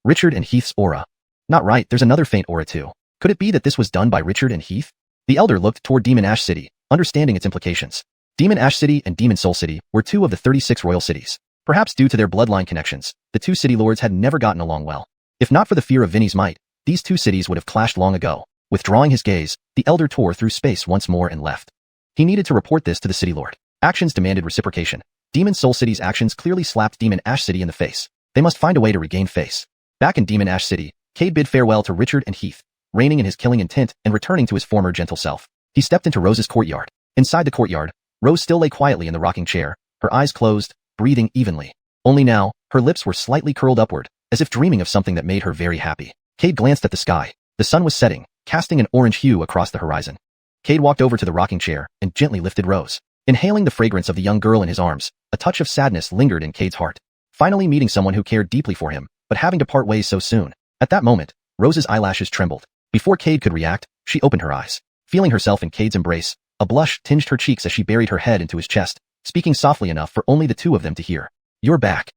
Richard and Heath's aura. Not right, there's another faint aura too. Could it be that this was done by Richard and Heath? The elder looked toward Demon Ash City, understanding its implications. Demon Ash City and Demon Soul City were two of the 36 royal cities. Perhaps due to their bloodline connections, the two city lords had never gotten along well. If not for the fear of Vinny's might, these two cities would have clashed long ago. Withdrawing his gaze, the elder tore through space once more and left. He needed to report this to the city lord. Actions demanded reciprocation. Demon Soul City's actions clearly slapped Demon Ash City in the face. They must find a way to regain face. Back in Demon Ash City, Cade bid farewell to Richard and Heath, reining in his killing intent and returning to his former gentle self. He stepped into Rose's courtyard. Inside the courtyard, Rose still lay quietly in the rocking chair, her eyes closed, breathing evenly. Only now, her lips were slightly curled upward, as if dreaming of something that made her very happy. Cade glanced at the sky. The sun was setting, casting an orange hue across the horizon. Cade walked over to the rocking chair and gently lifted Rose. Inhaling the fragrance of the young girl in his arms, a touch of sadness lingered in Cade's heart. Finally meeting someone who cared deeply for him, but having to part ways so soon. At that moment, Rose's eyelashes trembled. Before Cade could react, she opened her eyes. Feeling herself in Cade's embrace, a blush tinged her cheeks as she buried her head into his chest, speaking softly enough for only the two of them to hear. You're back.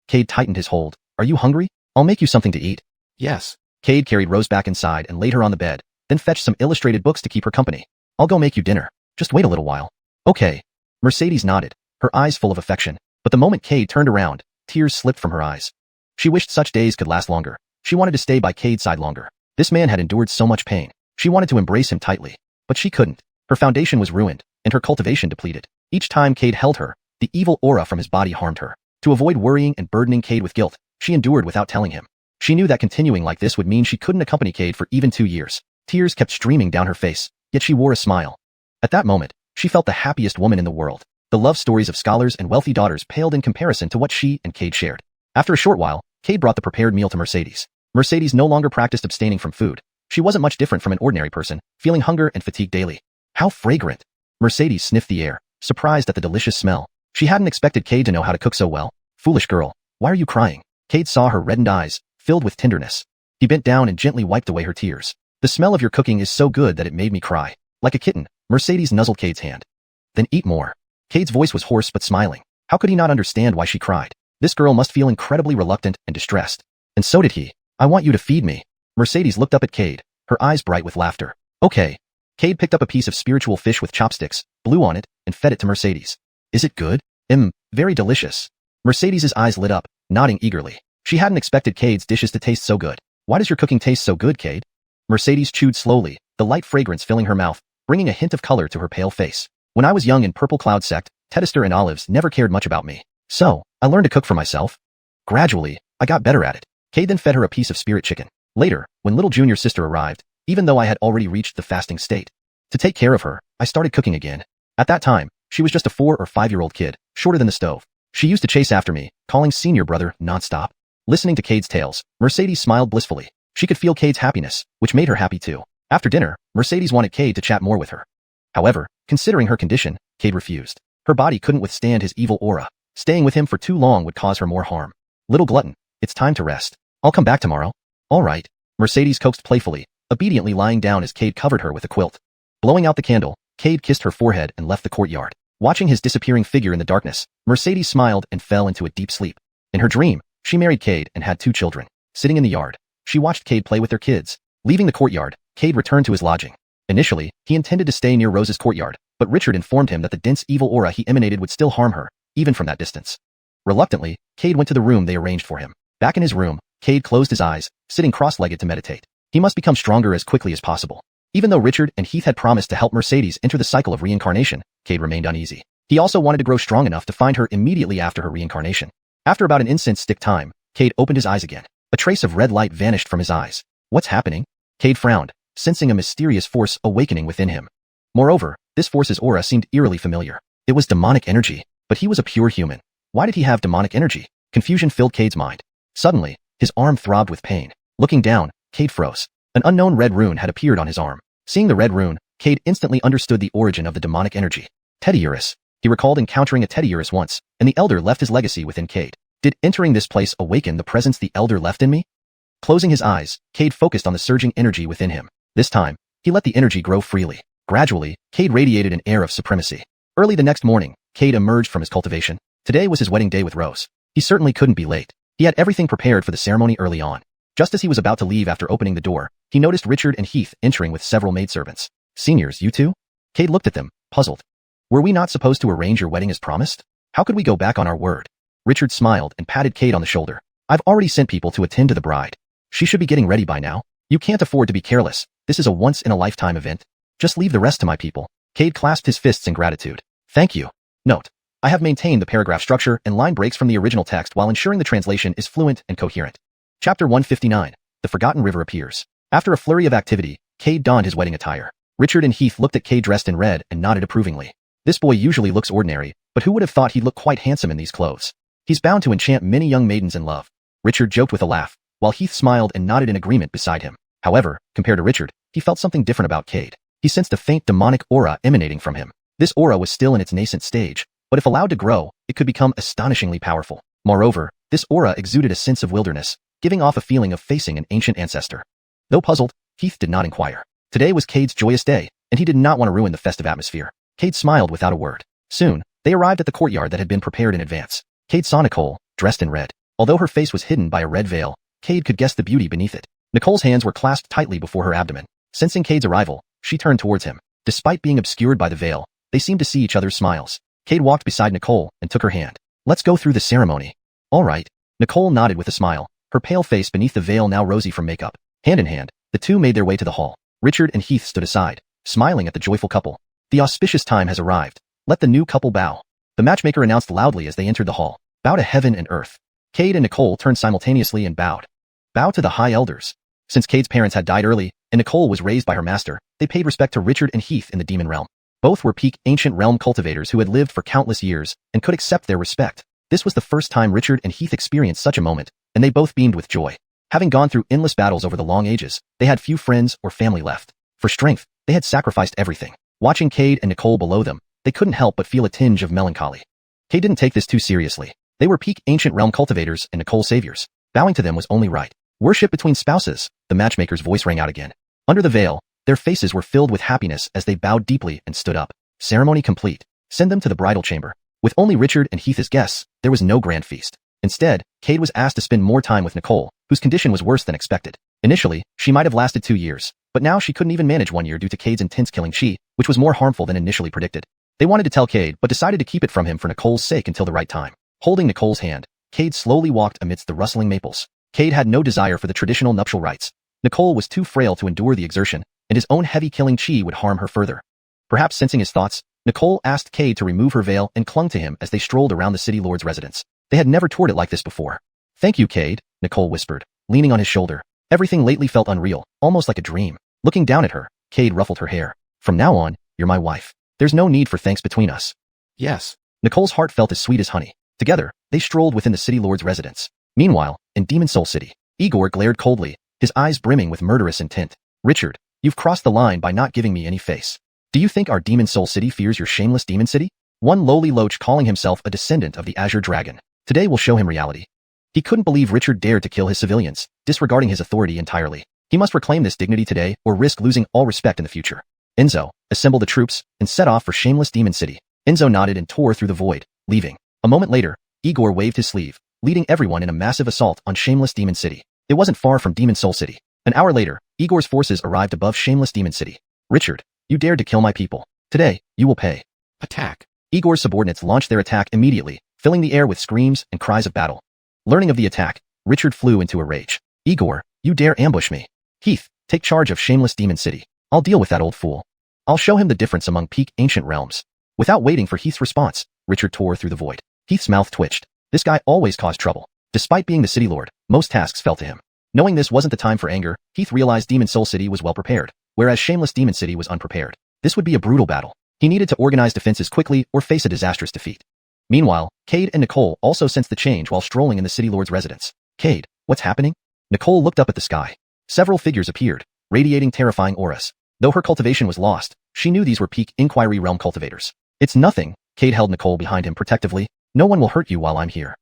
Cade tightened his hold. Are you hungry? I'll make you something to eat. Yes. Cade carried Rose back inside and laid her on the bed, then fetched some illustrated books to keep her company. I'll go make you dinner. Just wait a little while. Okay. Mercedes nodded, her eyes full of affection, but the moment Cade turned around, tears slipped from her eyes. She wished such days could last longer. She wanted to stay by Cade's side longer. This man had endured so much pain. She wanted to embrace him tightly, but she couldn't. Her foundation was ruined, and her cultivation depleted. Each time Cade held her, the evil aura from his body harmed her. To avoid worrying and burdening Cade with guilt, she endured without telling him. She knew that continuing like this would mean she couldn't accompany Cade for even 2 years. Tears kept streaming down her face, yet she wore a smile. At that moment, she felt the happiest woman in the world. The love stories of scholars and wealthy daughters paled in comparison to what she and Cade shared. After a short while, Cade brought the prepared meal to Mercedes. Mercedes no longer practiced abstaining from food. She wasn't much different from an ordinary person, feeling hunger and fatigue daily. How fragrant! Mercedes sniffed the air, surprised at the delicious smell. She hadn't expected Cade to know how to cook so well. Foolish girl, why are you crying? Cade saw her reddened eyes, filled with tenderness. He bent down and gently wiped away her tears. The smell of your cooking is so good that it made me cry. Like a kitten, Mercedes nuzzled Cade's hand. Then eat more. Cade's voice was hoarse but smiling. How could he not understand why she cried? This girl must feel incredibly reluctant and distressed. And so did he. I want you to feed me. Mercedes looked up at Cade, her eyes bright with laughter. Okay. Cade picked up a piece of spiritual fish with chopsticks, blew on it, and fed it to Mercedes. Is it good? Very delicious. Mercedes's eyes lit up, nodding eagerly. She hadn't expected Cade's dishes to taste so good. Why does your cooking taste so good, Cade? Mercedes chewed slowly, the light fragrance filling her mouth, bringing a hint of color to her pale face. When I was young in Purple Cloud Sect, Detested and Olives never cared much about me. So, I learned to cook for myself. Gradually, I got better at it. Cade then fed her a piece of spirit chicken. Later, when little junior sister arrived, even though I had already reached the fasting state, to take care of her, I started cooking again. At that time, she was just a 4 or 5-year-old kid, shorter than the stove. She used to chase after me, calling senior brother nonstop. Listening to Cade's tales, Mercedes smiled blissfully. She could feel Cade's happiness, which made her happy too. After dinner, Mercedes wanted Cade to chat more with her. However, considering her condition, Cade refused. Her body couldn't withstand his evil aura. Staying with him for too long would cause her more harm. Little glutton, it's time to rest. I'll come back tomorrow. All right. Mercedes coaxed playfully, obediently lying down as Cade covered her with a quilt. Blowing out the candle, Cade kissed her forehead and left the courtyard. Watching his disappearing figure in the darkness, Mercedes smiled and fell into a deep sleep. In her dream, she married Cade and had 2 children. Sitting in the yard, she watched Cade play with their kids. Leaving the courtyard, Cade returned to his lodging. Initially, he intended to stay near Rose's courtyard, but Richard informed him that the dense evil aura he emanated would still harm her, even from that distance. Reluctantly, Cade went to the room they arranged for him. Back in his room, Cade closed his eyes, sitting cross-legged to meditate. He must become stronger as quickly as possible. Even though Richard and Heath had promised to help Mercedes enter the cycle of reincarnation, Cade remained uneasy. He also wanted to grow strong enough to find her immediately after her reincarnation. After about an incense stick time, Cade opened his eyes again. A trace of red light vanished from his eyes. What's happening? Cade frowned, sensing a mysterious force awakening within him. Moreover, this force's aura seemed eerily familiar. It was demonic energy, but he was a pure human. Why did he have demonic energy? Confusion filled Cade's mind. Suddenly, his arm throbbed with pain. Looking down, Cade froze. An unknown red rune had appeared on his arm. Seeing the red rune, Cade instantly understood the origin of the demonic energy. Teddyurus. He recalled encountering a Teddyurus once, and the elder left his legacy within Cade. Did entering this place awaken the presence the elder left in me? Closing his eyes, Cade focused on the surging energy within him. This time, he let the energy grow freely. Gradually, Cade radiated an air of supremacy. Early the next morning, Cade emerged from his cultivation. Today was his wedding day with Rose. He certainly couldn't be late. He had everything prepared for the ceremony early on. Just as he was about to leave after opening the door, he noticed Richard and Heath entering with several maidservants. Seniors, you two? Cade looked at them, puzzled. Were we not supposed to arrange your wedding as promised? How could we go back on our word? Richard smiled and patted Cade on the shoulder. I've already sent people to attend to the bride. She should be getting ready by now. You can't afford to be careless. This is a once-in-a-lifetime event. Just leave the rest to my people. Cade clasped his fists in gratitude. Thank you. Note: I have maintained the paragraph structure and line breaks from the original text while ensuring the translation is fluent and coherent. Chapter 159. The Forgotten River appears. After a flurry of activity, Cade donned his wedding attire. Richard and Heath looked at Cade dressed in red and nodded approvingly. This boy usually looks ordinary, but who would have thought he'd look quite handsome in these clothes? He's bound to enchant many young maidens in love. Richard joked with a laugh, while Heath smiled and nodded in agreement beside him. However, compared to Richard, he felt something different about Cade. He sensed a faint demonic aura emanating from him. This aura was still in its nascent stage, but if allowed to grow, it could become astonishingly powerful. Moreover, this aura exuded a sense of wilderness, giving off a feeling of facing an ancient ancestor. Though puzzled, Heath did not inquire. Today was Cade's joyous day, and he did not want to ruin the festive atmosphere. Cade smiled without a word. Soon, they arrived at the courtyard that had been prepared in advance. Cade saw Nicole, dressed in red. Although her face was hidden by a red veil, Cade could guess the beauty beneath it. Nicole's hands were clasped tightly before her abdomen. Sensing Cade's arrival, she turned towards him. Despite being obscured by the veil, they seemed to see each other's smiles. Cade walked beside Nicole and took her hand. Let's go through the ceremony. All right. Nicole nodded with a smile, her pale face beneath the veil now rosy from makeup. Hand in hand, the two made their way to the hall. Richard and Heath stood aside, smiling at the joyful couple. The auspicious time has arrived. Let the new couple bow. The matchmaker announced loudly as they entered the hall. Bow to heaven and earth. Cade and Nicole turned simultaneously and bowed. Bow to the high elders. Since Cade's parents had died early, and Nicole was raised by her master, they paid respect to Richard and Heath in the demon realm. Both were peak ancient realm cultivators who had lived for countless years and could accept their respect. This was the first time Richard and Heath experienced such a moment, and they both beamed with joy. Having gone through endless battles over the long ages, they had few friends or family left. For strength, they had sacrificed everything. Watching Cade and Nicole below them, they couldn't help but feel a tinge of melancholy. Cade didn't take this too seriously. They were peak ancient realm cultivators and Nicole's saviors. Bowing to them was only right. Worship between spouses, the matchmaker's voice rang out again. Under the veil, their faces were filled with happiness as they bowed deeply and stood up. Ceremony complete. Send them to the bridal chamber. With only Richard and Heath as guests, there was no grand feast. Instead, Cade was asked to spend more time with Nicole, whose condition was worse than expected. Initially, she might have lasted 2 years, but now she couldn't even manage 1 year due to Cade's intense killing chi, which was more harmful than initially predicted. They wanted to tell Cade, but decided to keep it from him for Nicole's sake until the right time. Holding Nicole's hand, Cade slowly walked amidst the rustling maples. Cade had no desire for the traditional nuptial rites. Nicole was too frail to endure the exertion, and his own heavy killing chi would harm her further. Perhaps sensing his thoughts, Nicole asked Cade to remove her veil and clung to him as they strolled around the city lord's residence. They had never toured it like this before. Thank you, Cade, Nicole whispered, leaning on his shoulder. Everything lately felt unreal, almost like a dream. Looking down at her, Cade ruffled her hair. From now on, you're my wife. There's no need for thanks between us. Yes. Nicole's heart felt as sweet as honey. Together, they strolled within the city lord's residence. Meanwhile, in Demon Soul City, Igor glared coldly, his eyes brimming with murderous intent. Richard, you've crossed the line by not giving me any face. Do you think our Demon Soul City fears your shameless demon city? One lowly loach calling himself a descendant of the Azure Dragon. Today will show him reality. He couldn't believe Richard dared to kill his civilians, disregarding his authority entirely. He must reclaim this dignity today or risk losing all respect in the future. Enzo, assemble the troops and set off for Shameless Demon City. Enzo nodded and tore through the void, leaving. A moment later, Igor waved his sleeve, leading everyone in a massive assault on Shameless Demon City. It wasn't far from Demon Soul City. An hour later, Igor's forces arrived above Shameless Demon City. Richard, you dared to kill my people. Today, you will pay. Attack. Igor's subordinates launched their attack immediately, filling the air with screams and cries of battle. Learning of the attack, Richard flew into a rage. Igor, you dare ambush me. Heath, take charge of Shameless Demon City. I'll deal with that old fool. I'll show him the difference among peak ancient realms. Without waiting for Heath's response, Richard tore through the void. Heath's mouth twitched. This guy always caused trouble. Despite being the city lord, most tasks fell to him. Knowing this wasn't the time for anger, Heath realized Demon Soul City was well prepared, whereas Shameless Demon City was unprepared. This would be a brutal battle. He needed to organize defenses quickly or face a disastrous defeat. Meanwhile, Cade and Nicole also sensed the change while strolling in the city lord's residence. Cade, what's happening? Nicole looked up at the sky. Several figures appeared, radiating terrifying auras. Though her cultivation was lost, she knew these were peak Inquiry Realm cultivators. It's nothing, Cade held Nicole behind him protectively. No one will hurt you while I'm here.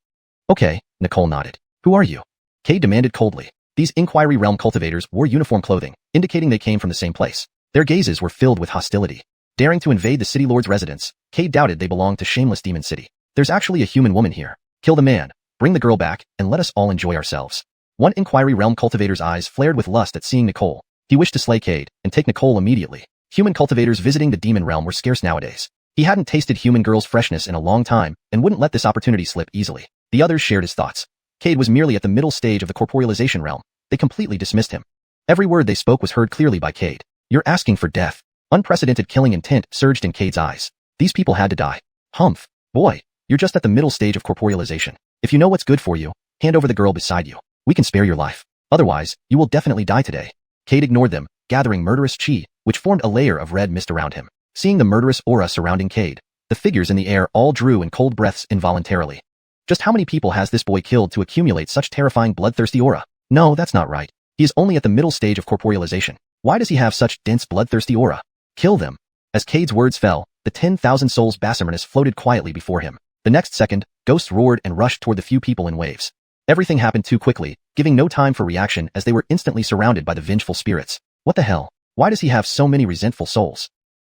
Okay, Nicole nodded. Who are you? Cade demanded coldly. These Inquiry Realm cultivators wore uniform clothing, indicating they came from the same place. Their gazes were filled with hostility. Daring to invade the city lord's residence, Cade doubted they belonged to Shameless Demon City. There's actually a human woman here. Kill the man, bring the girl back, and let us all enjoy ourselves. One Inquiry Realm cultivator's eyes flared with lust at seeing Nicole. He wished to slay Cade and take Nicole immediately. Human cultivators visiting the demon realm were scarce nowadays. He hadn't tasted human girl's freshness in a long time and wouldn't let this opportunity slip easily. The others shared his thoughts. Cade was merely at the middle stage of the corporealization realm. They completely dismissed him. Every word they spoke was heard clearly by Cade. You're asking for death. Unprecedented killing intent surged in Cade's eyes. These people had to die. Humph. Boy, you're just at the middle stage of corporealization. If you know what's good for you, hand over the girl beside you. We can spare your life. Otherwise, you will definitely die today. Cade ignored them, gathering murderous chi, which formed a layer of red mist around him. Seeing the murderous aura surrounding Cade, the figures in the air all drew in cold breaths involuntarily. Just how many people has this boy killed to accumulate such terrifying bloodthirsty aura? No, that's not right. He is only at the middle stage of corporealization. Why does he have such dense bloodthirsty aura? Kill them. As Cade's words fell, the 10,000 souls Basimernus floated quietly before him. The next second, ghosts roared and rushed toward the few people in waves. Everything happened too quickly, giving no time for reaction as they were instantly surrounded by the vengeful spirits. What the hell? Why does he have so many resentful souls?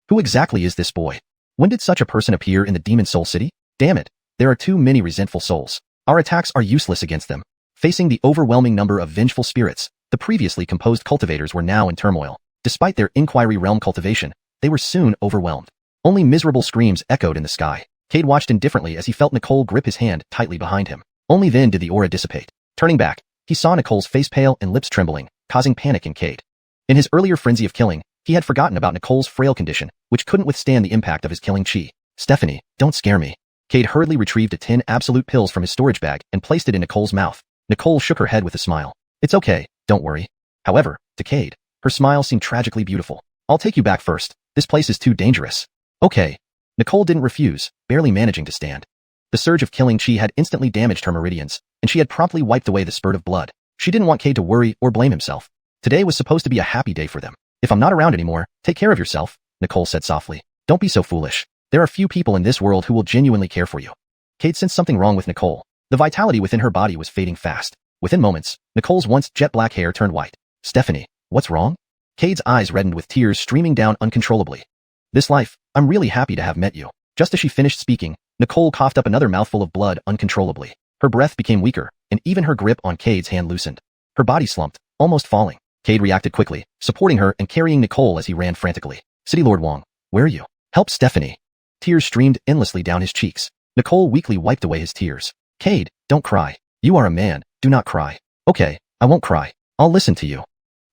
Who exactly is this boy? When did such a person appear in the Demon Soul City? Damn it, there are too many resentful souls. Our attacks are useless against them. Facing the overwhelming number of vengeful spirits, the previously composed cultivators were now in turmoil. Despite their Inquiry Realm cultivation, they were soon overwhelmed. Only miserable screams echoed in the sky. Cade watched indifferently as he felt Nicole grip his hand tightly behind him. Only then did the aura dissipate. Turning back, he saw Nicole's face pale and lips trembling, causing panic in Cade. In his earlier frenzy of killing, he had forgotten about Nicole's frail condition, which couldn't withstand the impact of his killing chi. Stephanie, don't scare me. Cade hurriedly retrieved 10 absolute pills from his storage bag and placed it in Nicole's mouth. Nicole shook her head with a smile. It's okay, don't worry. However, to Cade, her smile seemed tragically beautiful. I'll take you back first. This place is too dangerous. Okay. Nicole didn't refuse, barely managing to stand. The surge of killing chi had instantly damaged her meridians, and she had promptly wiped away the spurt of blood. She didn't want Cade to worry or blame himself. Today was supposed to be a happy day for them. If I'm not around anymore, take care of yourself, Nicole said softly. Don't be so foolish. There are few people in this world who will genuinely care for you. Cade sensed something wrong with Nicole. The vitality within her body was fading fast. Within moments, Nicole's once jet black hair turned white. Stephanie, what's wrong? Cade's eyes reddened with tears streaming down uncontrollably. This life, I'm really happy to have met you. Just as she finished speaking, Nicole coughed up another mouthful of blood uncontrollably. Her breath became weaker, and even her grip on Cade's hand loosened. Her body slumped, almost falling. Cade reacted quickly, supporting her and carrying Nicole as he ran frantically. City Lord Wong, where are you? Help Stephanie. Tears streamed endlessly down his cheeks. Nicole weakly wiped away his tears. Cade, don't cry. You are a man, do not cry. Okay, I won't cry. I'll listen to you.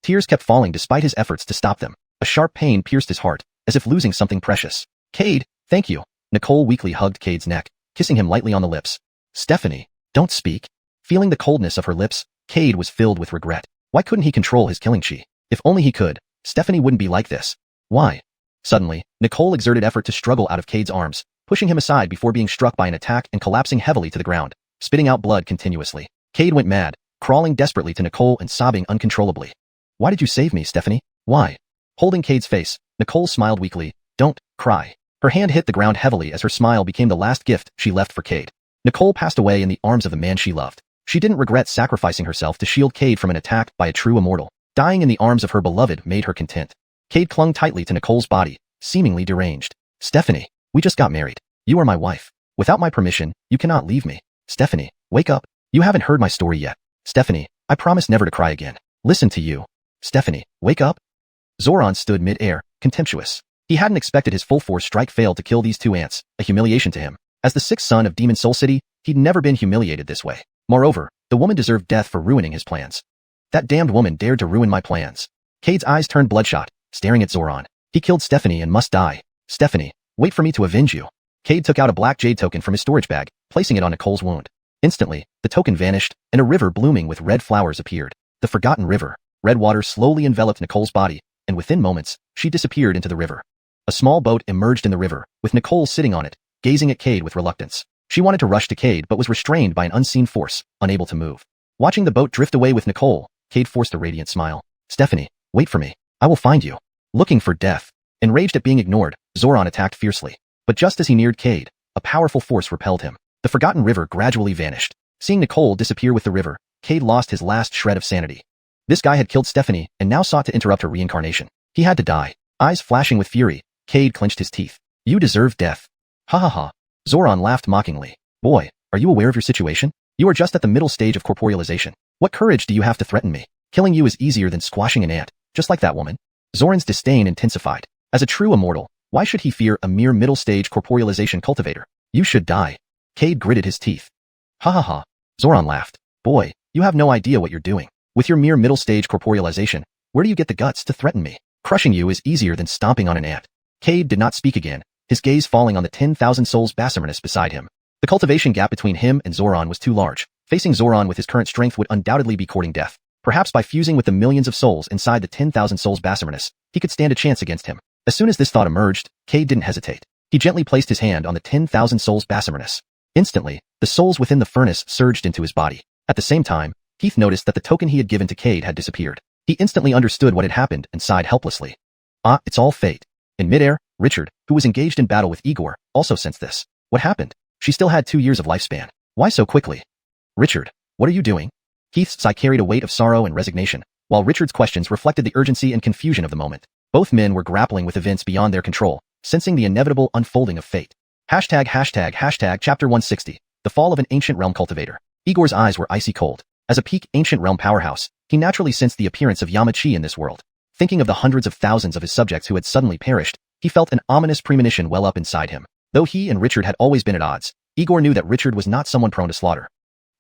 Tears kept falling despite his efforts to stop them. A sharp pain pierced his heart, as if losing something precious. Cade, thank you. Nicole weakly hugged Cade's neck, kissing him lightly on the lips. Stephanie, don't speak. Feeling the coldness of her lips, Cade was filled with regret. Why couldn't he control his killing chi? If only he could, Stephanie wouldn't be like this. Why? Suddenly, Nicole exerted effort to struggle out of Cade's arms, pushing him aside before being struck by an attack and collapsing heavily to the ground, spitting out blood continuously. Cade went mad, crawling desperately to Nicole and sobbing uncontrollably. Why did you save me, Stephanie? Why? Holding Cade's face, Nicole smiled weakly. Don't cry. Her hand hit the ground heavily as her smile became the last gift she left for Cade. Nicole passed away in the arms of the man she loved. She didn't regret sacrificing herself to shield Cade from an attack by a true immortal. Dying in the arms of her beloved made her content. Cade clung tightly to Nicole's body, seemingly deranged. Stephanie, we just got married. You are my wife. Without my permission, you cannot leave me. Stephanie, wake up. You haven't heard my story yet. Stephanie, I promise never to cry again. Listen to you. Stephanie, wake up. Zoran stood mid-air, contemptuous. He hadn't expected his full-force strike failed to kill these two ants, a humiliation to him. As the sixth son of Demon Soul City, he'd never been humiliated this way. Moreover, the woman deserved death for ruining his plans. That damned woman dared to ruin my plans. Cade's eyes turned bloodshot, staring at Zoran. He killed Stephanie and must die. Stephanie, wait for me to avenge you. Cade took out a black jade token from his storage bag, placing it on Nicole's wound. Instantly, the token vanished, and a river blooming with red flowers appeared. The Forgotten River. Red water slowly enveloped Nicole's body, and within moments, she disappeared into the river. A small boat emerged in the river, with Nicole sitting on it, gazing at Cade with reluctance. She wanted to rush to Cade but was restrained by an unseen force, unable to move. Watching the boat drift away with Nicole, Cade forced a radiant smile. Stephanie, wait for me. I will find you. Looking for death. Enraged at being ignored, Zoran attacked fiercely. But just as he neared Cade, a powerful force repelled him. The Forgotten River gradually vanished. Seeing Nicole disappear with the river, Cade lost his last shred of sanity. This guy had killed Stephanie and now sought to interrupt her reincarnation. He had to die. Eyes flashing with fury, Cade clenched his teeth. You deserve death. Ha ha ha. Zoran laughed mockingly. Boy, are you aware of your situation? You are just at the middle stage of corporealization. What courage do you have to threaten me? Killing you is easier than squashing an ant, just like that woman. Zoran's disdain intensified. As a true immortal, why should he fear a mere middle-stage corporealization cultivator? You should die. Cade gritted his teeth. Ha ha ha. Zoran laughed. Boy, you have no idea what you're doing. With your mere middle-stage corporealization, where do you get the guts to threaten me? Crushing you is easier than stomping on an ant. Cade did not speak again, his gaze falling on the 10,000 souls Basarmanus beside him. The cultivation gap between him and Zoran was too large. Facing Zoran with his current strength would undoubtedly be courting death. Perhaps by fusing with the millions of souls inside the 10,000 souls Basarmanus, he could stand a chance against him. As soon as this thought emerged, Cade didn't hesitate. He gently placed his hand on the 10,000 souls Basarmanus. Instantly, the souls within the furnace surged into his body. At the same time, Heath noticed that the token he had given to Cade had disappeared. He instantly understood what had happened and sighed helplessly. Ah, it's all fate. In midair, Richard, who was engaged in battle with Igor, also sensed this. What happened? She still had 2 years of lifespan. Why so quickly? Richard, what are you doing? Heath's sigh carried a weight of sorrow and resignation, while Richard's questions reflected the urgency and confusion of the moment. Both men were grappling with events beyond their control, sensing the inevitable unfolding of fate. Chapter 160. The Fall of an Ancient Realm Cultivator. Igor's eyes were icy cold. As a peak ancient realm powerhouse, he naturally sensed the appearance of Yamachi in this world. Thinking of the hundreds of thousands of his subjects who had suddenly perished, he felt an ominous premonition well up inside him. Though he and Richard had always been at odds, Igor knew that Richard was not someone prone to slaughter.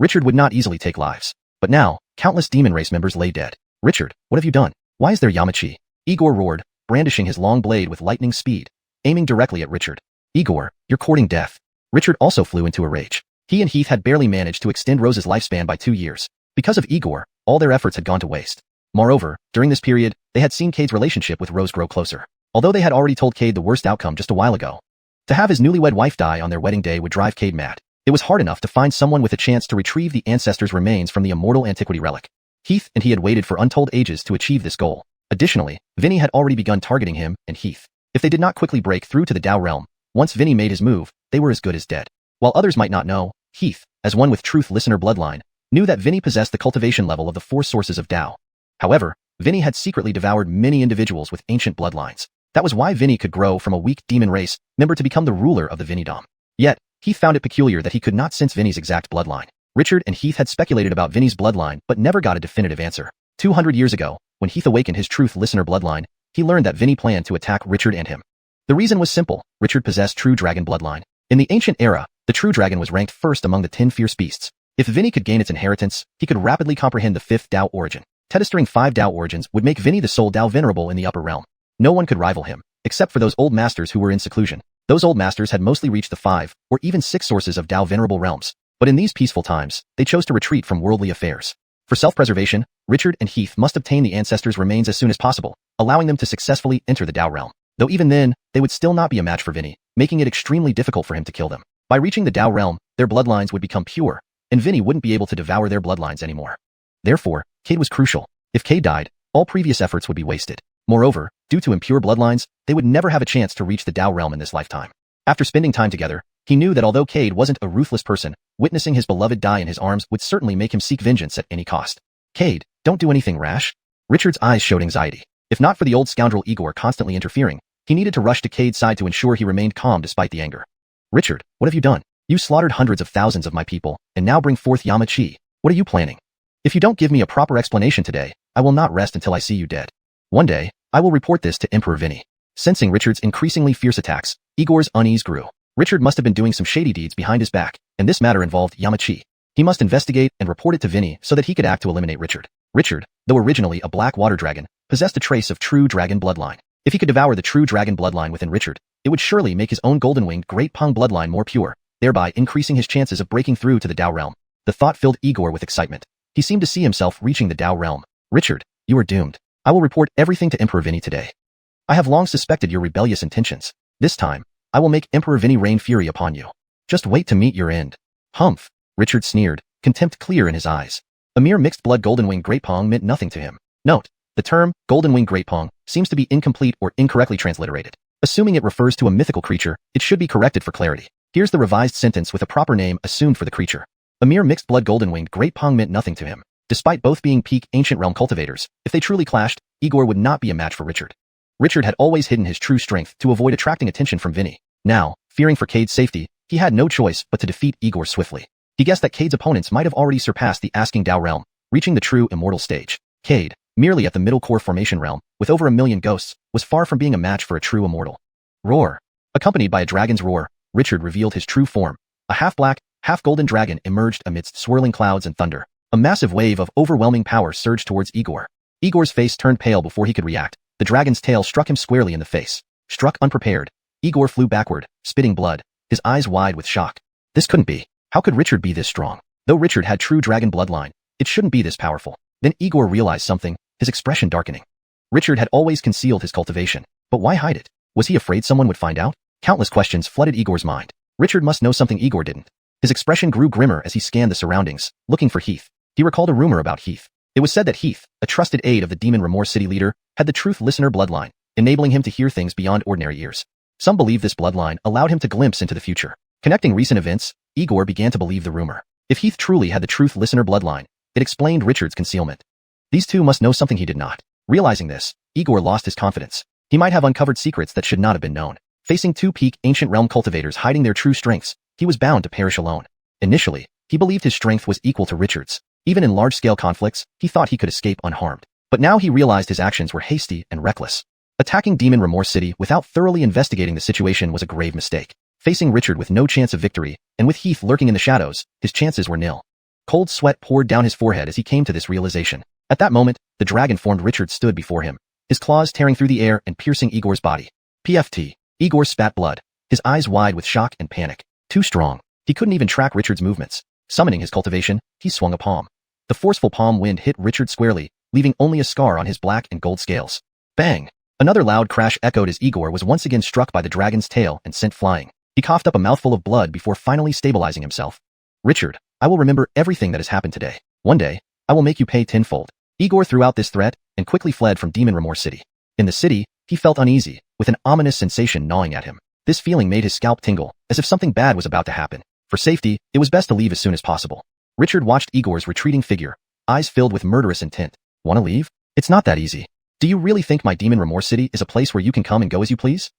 Richard would not easily take lives. But now, countless demon race members lay dead. Richard, what have you done? Why is there Yamachi? Igor roared, brandishing his long blade with lightning speed, aiming directly at Richard. Igor, you're courting death. Richard also flew into a rage. He and Heath had barely managed to extend Rose's lifespan by 2 years. Because of Igor, all their efforts had gone to waste. Moreover, during this period, they had seen Cade's relationship with Rose grow closer. Although they had already told Cade the worst outcome just a while ago. To have his newlywed wife die on their wedding day would drive Cade mad. It was hard enough to find someone with a chance to retrieve the ancestors' remains from the immortal antiquity relic. Heath and he had waited for untold ages to achieve this goal. Additionally, Vinny had already begun targeting him and Heath. If they did not quickly break through to the Dao realm, once Vinny made his move, they were as good as dead. While others might not know, Heath, as one with truth listener bloodline, knew that Vinny possessed the cultivation level of the 4 sources of Dao. However, Vinny had secretly devoured many individuals with ancient bloodlines. That was why Vinny could grow from a weak demon race member to become the ruler of the Vinnydom. Yet, Heath found it peculiar that he could not sense Vinny's exact bloodline. Richard and Heath had speculated about Vinny's bloodline but never got a definitive answer. 200 years ago, when Heath awakened his truth listener bloodline, he learned that Vinny planned to attack Richard and him. The reason was simple. Richard possessed true dragon bloodline. In the ancient era, the true dragon was ranked first among the 10 fierce beasts. If Vinny could gain its inheritance, he could rapidly comprehend the 5th Dao origin. Testering 5 Dao origins would make Vinny the sole Dao venerable in the upper realm. No one could rival him, except for those old masters who were in seclusion. Those old masters had mostly reached the 5, or even 6 sources of Dao venerable realms. But in these peaceful times, they chose to retreat from worldly affairs. For self-preservation, Richard and Heath must obtain the ancestors' remains as soon as possible, allowing them to successfully enter the Dao realm. Though even then, they would still not be a match for Vinny, making it extremely difficult for him to kill them. By reaching the Dao realm, their bloodlines would become pure, and Vinny wouldn't be able to devour their bloodlines anymore. Therefore, Cade was crucial. If Cade died, all previous efforts would be wasted. Moreover, due to impure bloodlines, they would never have a chance to reach the Dao realm in this lifetime. After spending time together, he knew that although Cade wasn't a ruthless person, witnessing his beloved die in his arms would certainly make him seek vengeance at any cost. Cade, don't do anything rash. Richard's eyes showed anxiety. If not for the old scoundrel Igor constantly interfering, he needed to rush to Cade's side to ensure he remained calm despite the anger. Richard, what have you done? You slaughtered hundreds of thousands of my people, and now bring forth Yamachi. What are you planning? If you don't give me a proper explanation today, I will not rest until I see you dead. One day, I will report this to Emperor Vinny. Sensing Richard's increasingly fierce attacks, Igor's unease grew. Richard must have been doing some shady deeds behind his back, and this matter involved Yamachi. He must investigate and report it to Vinny so that he could act to eliminate Richard. Richard, though originally a black water dragon, possessed a trace of true dragon bloodline. If he could devour the true dragon bloodline within Richard, it would surely make his own golden-winged Great Pong bloodline more pure, thereby increasing his chances of breaking through to the Dao realm. The thought filled Igor with excitement. He seemed to see himself reaching the Dao realm. Richard, you are doomed. I will report everything to Emperor Vinny today. I have long suspected your rebellious intentions. This time, I will make Emperor Vinny rain fury upon you. Just wait to meet your end. Humph, Richard sneered, contempt clear in his eyes. A mere mixed-blood golden-winged Great Pong meant nothing to him. Note, the term golden-winged Great Pong seems to be incomplete or incorrectly transliterated. Assuming it refers to a mythical creature, it should be corrected for clarity. Here's the revised sentence with a proper name assumed for the creature. A mere mixed-blood golden-winged Great Pong meant nothing to him. Despite both being peak ancient realm cultivators, if they truly clashed, Igor would not be a match for Richard. Richard had always hidden his true strength to avoid attracting attention from Vinny. Now, fearing for Cade's safety, he had no choice but to defeat Igor swiftly. He guessed that Cade's opponents might have already surpassed the asking Dao realm, reaching the true immortal stage. Cade, merely at the middle core formation realm, with over 1,000,000 ghosts, was far from being a match for a true immortal. Roar. Accompanied by a dragon's roar, Richard revealed his true form. A half-black, half-golden dragon emerged amidst swirling clouds and thunder. A massive wave of overwhelming power surged towards Igor. Igor's face turned pale before he could react. The dragon's tail struck him squarely in the face. Struck unprepared, Igor flew backward, spitting blood, his eyes wide with shock. This couldn't be. How could Richard be this strong? Though Richard had true dragon bloodline, it shouldn't be this powerful. Then Igor realized something, his expression darkening. Richard had always concealed his cultivation, but why hide it? Was he afraid someone would find out? Countless questions flooded Igor's mind. Richard must know something Igor didn't. His expression grew grimmer as he scanned the surroundings, looking for Heath. He recalled a rumor about Heath. It was said that Heath, a trusted aide of the demon remorse city leader, had the truth listener bloodline, enabling him to hear things beyond ordinary ears. Some believe this bloodline allowed him to glimpse into the future. Connecting recent events, Igor began to believe the rumor. If Heath truly had the truth listener bloodline, it explained Richard's concealment. These two must know something he did not. Realizing this, Igor lost his confidence. He might have uncovered secrets that should not have been known. Facing two peak ancient realm cultivators hiding their true strengths, he was bound to perish alone. Initially, he believed his strength was equal to Richard's. Even in large-scale conflicts, he thought he could escape unharmed. But now he realized his actions were hasty and reckless. Attacking Demon Remorse City without thoroughly investigating the situation was a grave mistake. Facing Richard with no chance of victory, and with Heath lurking in the shadows, his chances were nil. Cold sweat poured down his forehead as he came to this realization. At that moment, the dragon-formed Richard stood before him, his claws tearing through the air and piercing Igor's body. PFT. Igor spat blood, his eyes wide with shock and panic. Too strong. He couldn't even track Richard's movements. Summoning his cultivation, he swung a palm. The forceful palm wind hit Richard squarely, leaving only a scar on his black and gold scales. Bang! Another loud crash echoed as Igor was once again struck by the dragon's tail and sent flying. He coughed up a mouthful of blood before finally stabilizing himself. Richard, I will remember everything that has happened today. One day, I will make you pay tenfold. Igor threw out this threat and quickly fled from Demon Remorse City. In the city, he felt uneasy, with an ominous sensation gnawing at him. This feeling made his scalp tingle, as if something bad was about to happen. For safety, it was best to leave as soon as possible. Richard watched Igor's retreating figure, eyes filled with murderous intent. Wanna leave? It's not that easy. Do you really think my Demon Remorse City is a place where you can come and go as you please?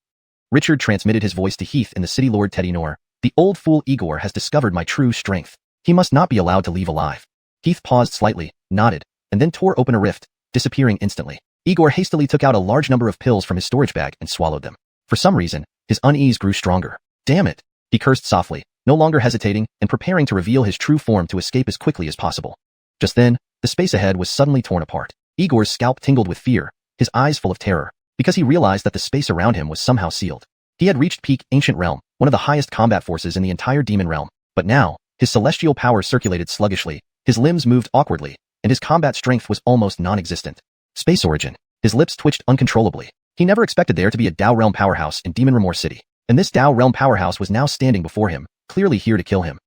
Richard transmitted his voice to Heath in the city Lord Teddy Nor. The old fool Igor has discovered my true strength. He must not be allowed to leave alive. Heath paused slightly, nodded, and then tore open a rift, disappearing instantly. Igor hastily took out a large number of pills from his storage bag and swallowed them. For some reason, his unease grew stronger. Damn it! He cursed softly, no longer hesitating and preparing to reveal his true form to escape as quickly as possible. Just then, the space ahead was suddenly torn apart. Igor's scalp tingled with fear, his eyes full of terror, because he realized that the space around him was somehow sealed. He had reached peak ancient realm, one of the highest combat forces in the entire demon realm, but now, his celestial power circulated sluggishly, his limbs moved awkwardly, and his combat strength was almost non-existent. Space origin. His lips twitched uncontrollably. He never expected there to be a Dao realm powerhouse in Demon Remorse City, and this Dao realm powerhouse was now standing before him, clearly here to kill him.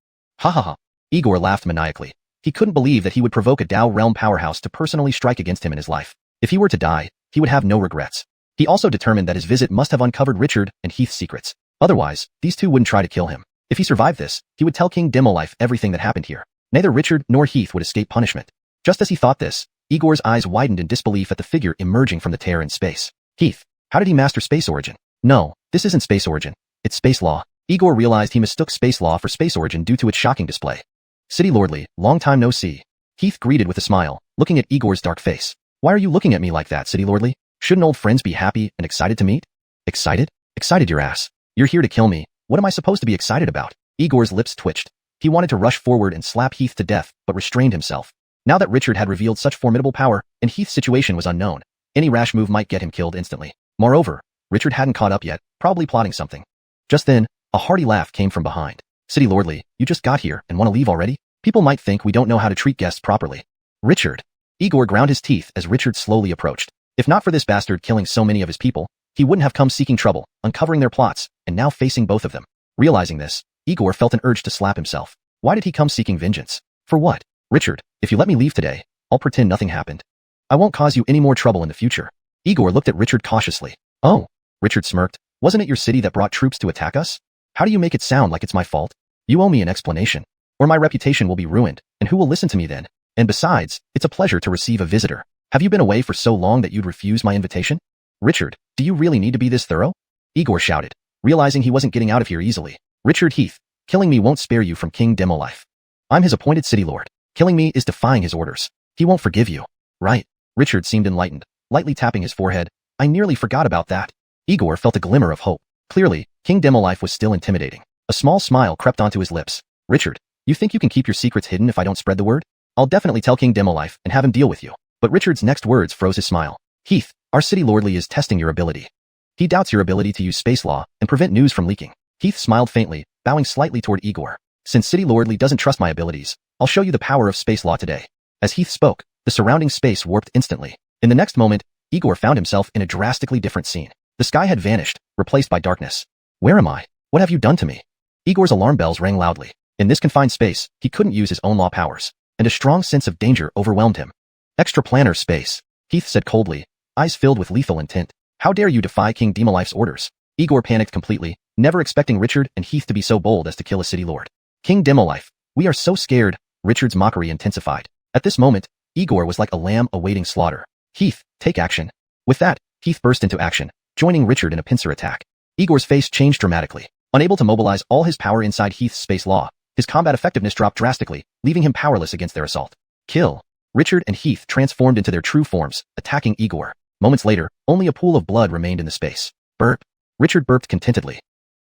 Ha ha ha. Igor laughed maniacally. He couldn't believe that he would provoke a Dao realm powerhouse to personally strike against him in his life. If he were to die, he would have no regrets. He also determined that his visit must have uncovered Richard and Heath's secrets. Otherwise, these two wouldn't try to kill him. If he survived this, he would tell King Demolife everything that happened here. Neither Richard nor Heath would escape punishment. Just as he thought this, Igor's eyes widened in disbelief at the figure emerging from the tear in space. Heath, how did he master space origin? No, this isn't space origin. It's space law. Igor realized he mistook space law for space origin due to its shocking display. City Lordly, long time no see. Heath greeted with a smile, looking at Igor's dark face. Why are you looking at me like that, City Lordly? Shouldn't old friends be happy and excited to meet? Excited? Excited your ass. You're here to kill me. What am I supposed to be excited about? Igor's lips twitched. He wanted to rush forward and slap Heath to death, but restrained himself. Now that Richard had revealed such formidable power, and Heath's situation was unknown, any rash move might get him killed instantly. Moreover, Richard hadn't caught up yet, probably plotting something. Just then, a hearty laugh came from behind. City Lordly, you just got here and want to leave already? People might think we don't know how to treat guests properly. Richard. Igor ground his teeth as Richard slowly approached. If not for this bastard killing so many of his people, he wouldn't have come seeking trouble, uncovering their plots, and now facing both of them. Realizing this, Igor felt an urge to slap himself. Why did he come seeking vengeance? For what? Richard, if you let me leave today, I'll pretend nothing happened. I won't cause you any more trouble in the future. Igor looked at Richard cautiously. Oh, Richard smirked. Wasn't it your city that brought troops to attack us? How do you make it sound like it's my fault? You owe me an explanation, or my reputation will be ruined, and who will listen to me then? And besides, it's a pleasure to receive a visitor. Have you been away for so long that you'd refuse my invitation? Richard, do you really need to be this thorough? Igor shouted, realizing he wasn't getting out of here easily. Richard Heath, killing me won't spare you from King Demolife. I'm his appointed city lord. Killing me is defying his orders. He won't forgive you. Right. Richard seemed enlightened, lightly tapping his forehead. I nearly forgot about that. Igor felt a glimmer of hope. Clearly, King Demolife was still intimidating. A small smile crept onto his lips. Richard, you think you can keep your secrets hidden if I don't spread the word? I'll definitely tell King Demolife and have him deal with you. But Richard's next words froze his smile. Heath, our city lordly is testing your ability. He doubts your ability to use space law and prevent news from leaking. Heath smiled faintly, bowing slightly toward Igor. Since city lordly doesn't trust my abilities, I'll show you the power of space law today. As Heath spoke, the surrounding space warped instantly. In the next moment, Igor found himself in a drastically different scene. The sky had vanished, replaced by darkness. Where am I? What have you done to me? Igor's alarm bells rang loudly. In this confined space, he couldn't use his own law powers, and a strong sense of danger overwhelmed him. Extraplanar space, Heath said coldly, eyes filled with lethal intent. How dare you defy King Demolife's orders? Igor panicked completely, never expecting Richard and Heath to be so bold as to kill a city lord. King Demolife, we are so scared. Richard's mockery intensified. At this moment, Igor was like a lamb awaiting slaughter. Heath, take action. With that, Heath burst into action, joining Richard in a pincer attack. Igor's face changed dramatically. Unable to mobilize all his power inside Heath's space law, his combat effectiveness dropped drastically, leaving him powerless against their assault. Kill. Richard and Heath transformed into their true forms, attacking Igor. Moments later, only a pool of blood remained in the space. Burp. Richard burped contentedly.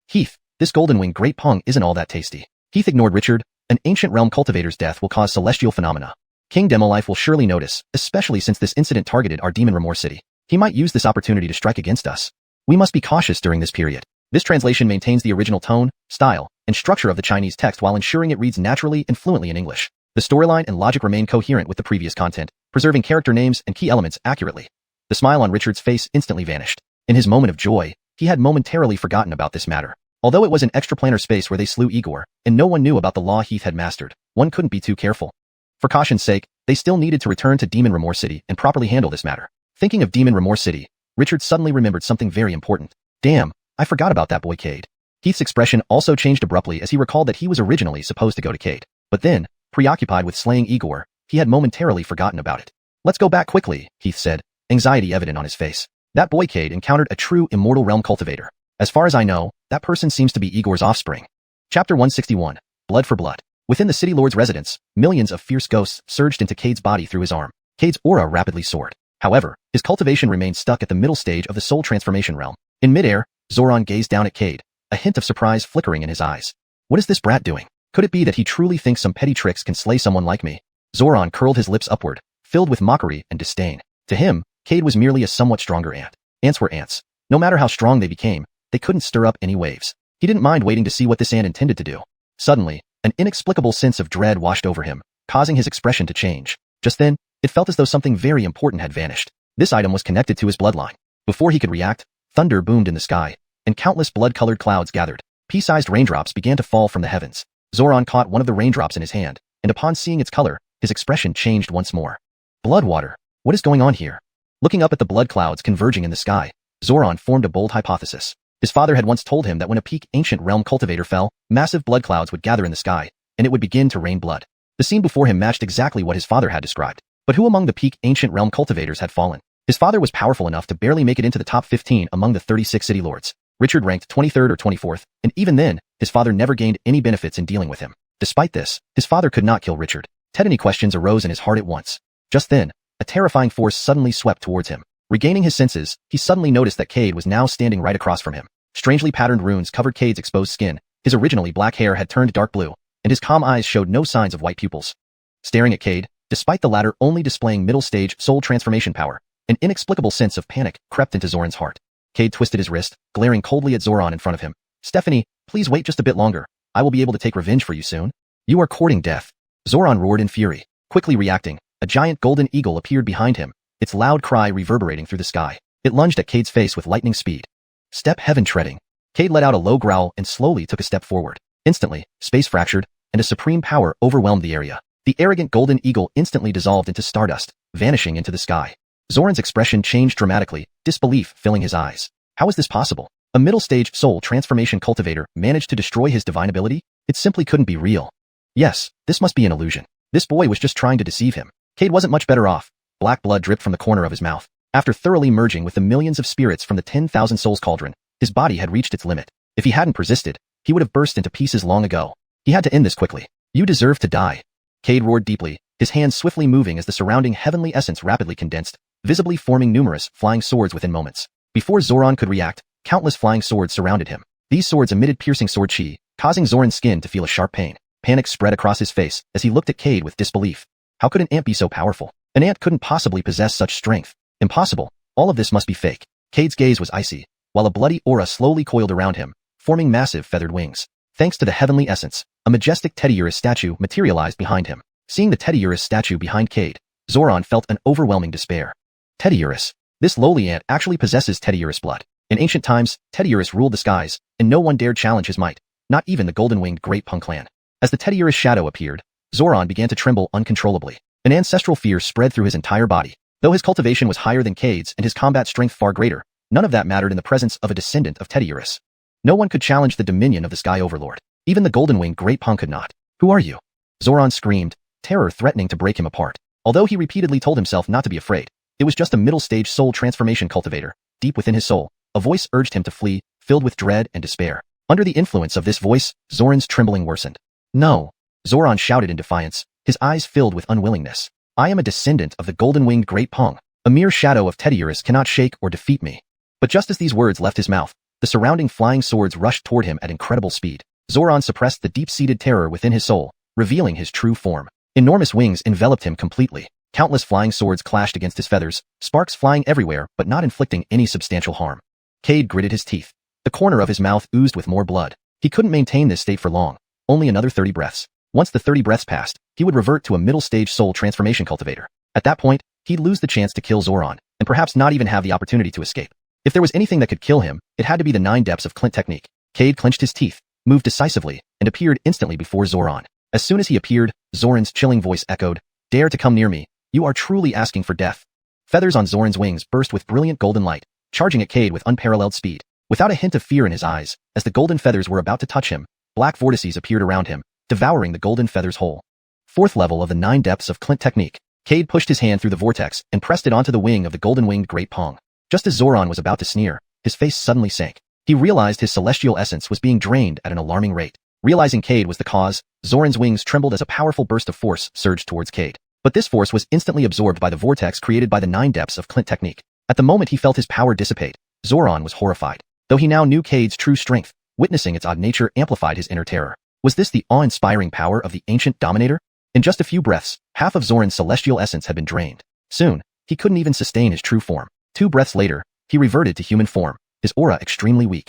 Heath, this golden wing great pong isn't all that tasty. Heath ignored Richard. An ancient realm cultivator's death will cause celestial phenomena. King Demolife will surely notice, especially since this incident targeted our demon remorse city. He might use this opportunity to strike against us. We must be cautious during this period. This translation maintains the original tone, style, and structure of the Chinese text while ensuring it reads naturally and fluently in English. The storyline and logic remain coherent with the previous content, preserving character names and key elements accurately. The smile on Richard's face instantly vanished. In his moment of joy, he had momentarily forgotten about this matter. Although it was an extraplanar space where they slew Igor, and no one knew about the law Heath had mastered, one couldn't be too careful. For caution's sake, they still needed to return to Demon Remorse City and properly handle this matter. Thinking of Demon Remorse City, Richard suddenly remembered something very important. Damn, I forgot about that boy Cade. Heath's expression also changed abruptly as he recalled that he was originally supposed to go to Cade. But then, preoccupied with slaying Igor, he had momentarily forgotten about it. Let's go back quickly, Heath said, anxiety evident on his face. That boy Cade encountered a true immortal realm cultivator. As far as I know, that person seems to be Igor's offspring. Chapter 161, Blood for Blood. Within the city lord's residence, millions of fierce ghosts surged into Cade's body through his arm. Cade's aura rapidly soared. However, his cultivation remained stuck at the middle stage of the soul transformation realm. In midair, Zoran gazed down at Cade, a hint of surprise flickering in his eyes. What is this brat doing? Could it be that he truly thinks some petty tricks can slay someone like me? Zoran curled his lips upward, filled with mockery and disdain. To him, Cade was merely a somewhat stronger ant. Ants were ants. No matter how strong they became, they couldn't stir up any waves. He didn't mind waiting to see what this ant intended to do. Suddenly, an inexplicable sense of dread washed over him, causing his expression to change. Just then, it felt as though something very important had vanished. This item was connected to his bloodline. Before he could react, thunder boomed in the sky, and countless blood-colored clouds gathered. Pea-sized raindrops began to fall from the heavens. Zoran caught one of the raindrops in his hand, and upon seeing its color, his expression changed once more. Blood water. What is going on here? Looking up at the blood clouds converging in the sky, Zoran formed a bold hypothesis. His father had once told him that when a peak ancient realm cultivator fell, massive blood clouds would gather in the sky, and it would begin to rain blood. The scene before him matched exactly what his father had described. But who among the peak ancient realm cultivators had fallen? His father was powerful enough to barely make it into the top 15 among the 36 city lords. Richard ranked 23rd or 24th, and even then, his father never gained any benefits in dealing with him. Despite this, his father could not kill Richard. Tetany questions arose in his heart at once. Just then, a terrifying force suddenly swept towards him. Regaining his senses, he suddenly noticed that Cade was now standing right across from him. Strangely patterned runes covered Cade's exposed skin. His originally black hair had turned dark blue, and his calm eyes showed no signs of white pupils. Staring at Cade, despite the latter only displaying middle-stage soul transformation power, an inexplicable sense of panic crept into Zoran's heart. Cade twisted his wrist, glaring coldly at Zoran in front of him. Stephanie, please wait just a bit longer. I will be able to take revenge for you soon. You are courting death. Zoran roared in fury. Quickly reacting, a giant golden eagle appeared behind him, its loud cry reverberating through the sky. It lunged at Cade's face with lightning speed. Step heaven treading. Cade let out a low growl and slowly took a step forward. Instantly, space fractured, and a supreme power overwhelmed the area. The arrogant golden eagle instantly dissolved into stardust, vanishing into the sky. Zoran's expression changed dramatically, disbelief filling his eyes. How is this possible? A middle-stage soul transformation cultivator managed to destroy his divine ability? It simply couldn't be real. Yes, this must be an illusion. This boy was just trying to deceive him. Cade wasn't much better off. Black blood dripped from the corner of his mouth. After thoroughly merging with the millions of spirits from the 10,000 souls cauldron, his body had reached its limit. If he hadn't persisted, he would have burst into pieces long ago. He had to end this quickly. You deserve to die. Cade roared deeply, his hands swiftly moving as the surrounding heavenly essence rapidly condensed, visibly forming numerous flying swords within moments. Before Xuanhuan could react, countless flying swords surrounded him. These swords emitted piercing sword chi, causing Xuanhuan's skin to feel a sharp pain. Panic spread across his face as he looked at Cade with disbelief. How could an ant be so powerful? An ant couldn't possibly possess such strength. Impossible. All of this must be fake. Cade's gaze was icy, while a bloody aura slowly coiled around him, forming massive feathered wings. Thanks to the heavenly essence, a majestic Teddiurus statue materialized behind him. Seeing the Teddiurus statue behind Cade, Xuanhuan felt an overwhelming despair. Teddiurus. This lowly ant actually possesses Teddiurus blood. In ancient times, Teddiurus ruled the skies, and no one dared challenge his might, not even the golden-winged Great Pung clan. As the Teddiurus shadow appeared, Xuanhuan began to tremble uncontrollably. An ancestral fear spread through his entire body. Though his cultivation was higher than Cade's and his combat strength far greater, none of that mattered in the presence of a descendant of Teddiurus. No one could challenge the dominion of the Sky Overlord. Even the golden-winged Great Pung could not. Who are you? Xuanhuan screamed, terror threatening to break him apart. Although he repeatedly told himself not to be afraid, it was just a middle-stage soul transformation cultivator. Deep within his soul, a voice urged him to flee, filled with dread and despair. Under the influence of this voice, Xuanhuan's trembling worsened. No! Xuanhuan shouted in defiance, his eyes filled with unwillingness. I am a descendant of the golden-winged Great Pung. A mere shadow of Teddiurus cannot shake or defeat me. But just as these words left his mouth, the surrounding flying swords rushed toward him at incredible speed. Xuanhuan suppressed the deep-seated terror within his soul, revealing his true form. Enormous wings enveloped him completely. Countless flying swords clashed against his feathers, sparks flying everywhere but not inflicting any substantial harm. Cade gritted his teeth. The corner of his mouth oozed with more blood. He couldn't maintain this state for long. Only another 30 breaths. Once the 30 breaths passed, he would revert to a middle-stage soul transformation cultivator. At that point, he'd lose the chance to kill Xuanhuan, and perhaps not even have the opportunity to escape. If there was anything that could kill him, it had to be the 9 depths of Clint technique. Cade clenched his teeth, moved decisively, and appeared instantly before Xuanhuan. As soon as he appeared, Xuanhuan's chilling voice echoed, "Dare to come near me. You are truly asking for death." Feathers on Xuanhuan's wings burst with brilliant golden light, charging at Cade with unparalleled speed. Without a hint of fear in his eyes, as the golden feathers were about to touch him, black vortices appeared around him, devouring the golden feathers whole. 4th level of the 9 depths of Clint technique. Cade pushed his hand through the vortex and pressed it onto the wing of the golden-winged Great Pung. Just as Xuanhuan was about to sneer, his face suddenly sank. He realized his celestial essence was being drained at an alarming rate. Realizing Cade was the cause, Xuanhuan's wings trembled as a powerful burst of force surged towards Cade. But this force was instantly absorbed by the vortex created by the 9 depths of Clint technique. At the moment he felt his power dissipate, Xuanhuan was horrified. Though he now knew Cade's true strength, witnessing its odd nature amplified his inner terror. Was this the awe-inspiring power of the ancient dominator? In just a few breaths, half of Xuanhuan's celestial essence had been drained. Soon, he couldn't even sustain his true form. 2 breaths later, he reverted to human form, his aura extremely weak.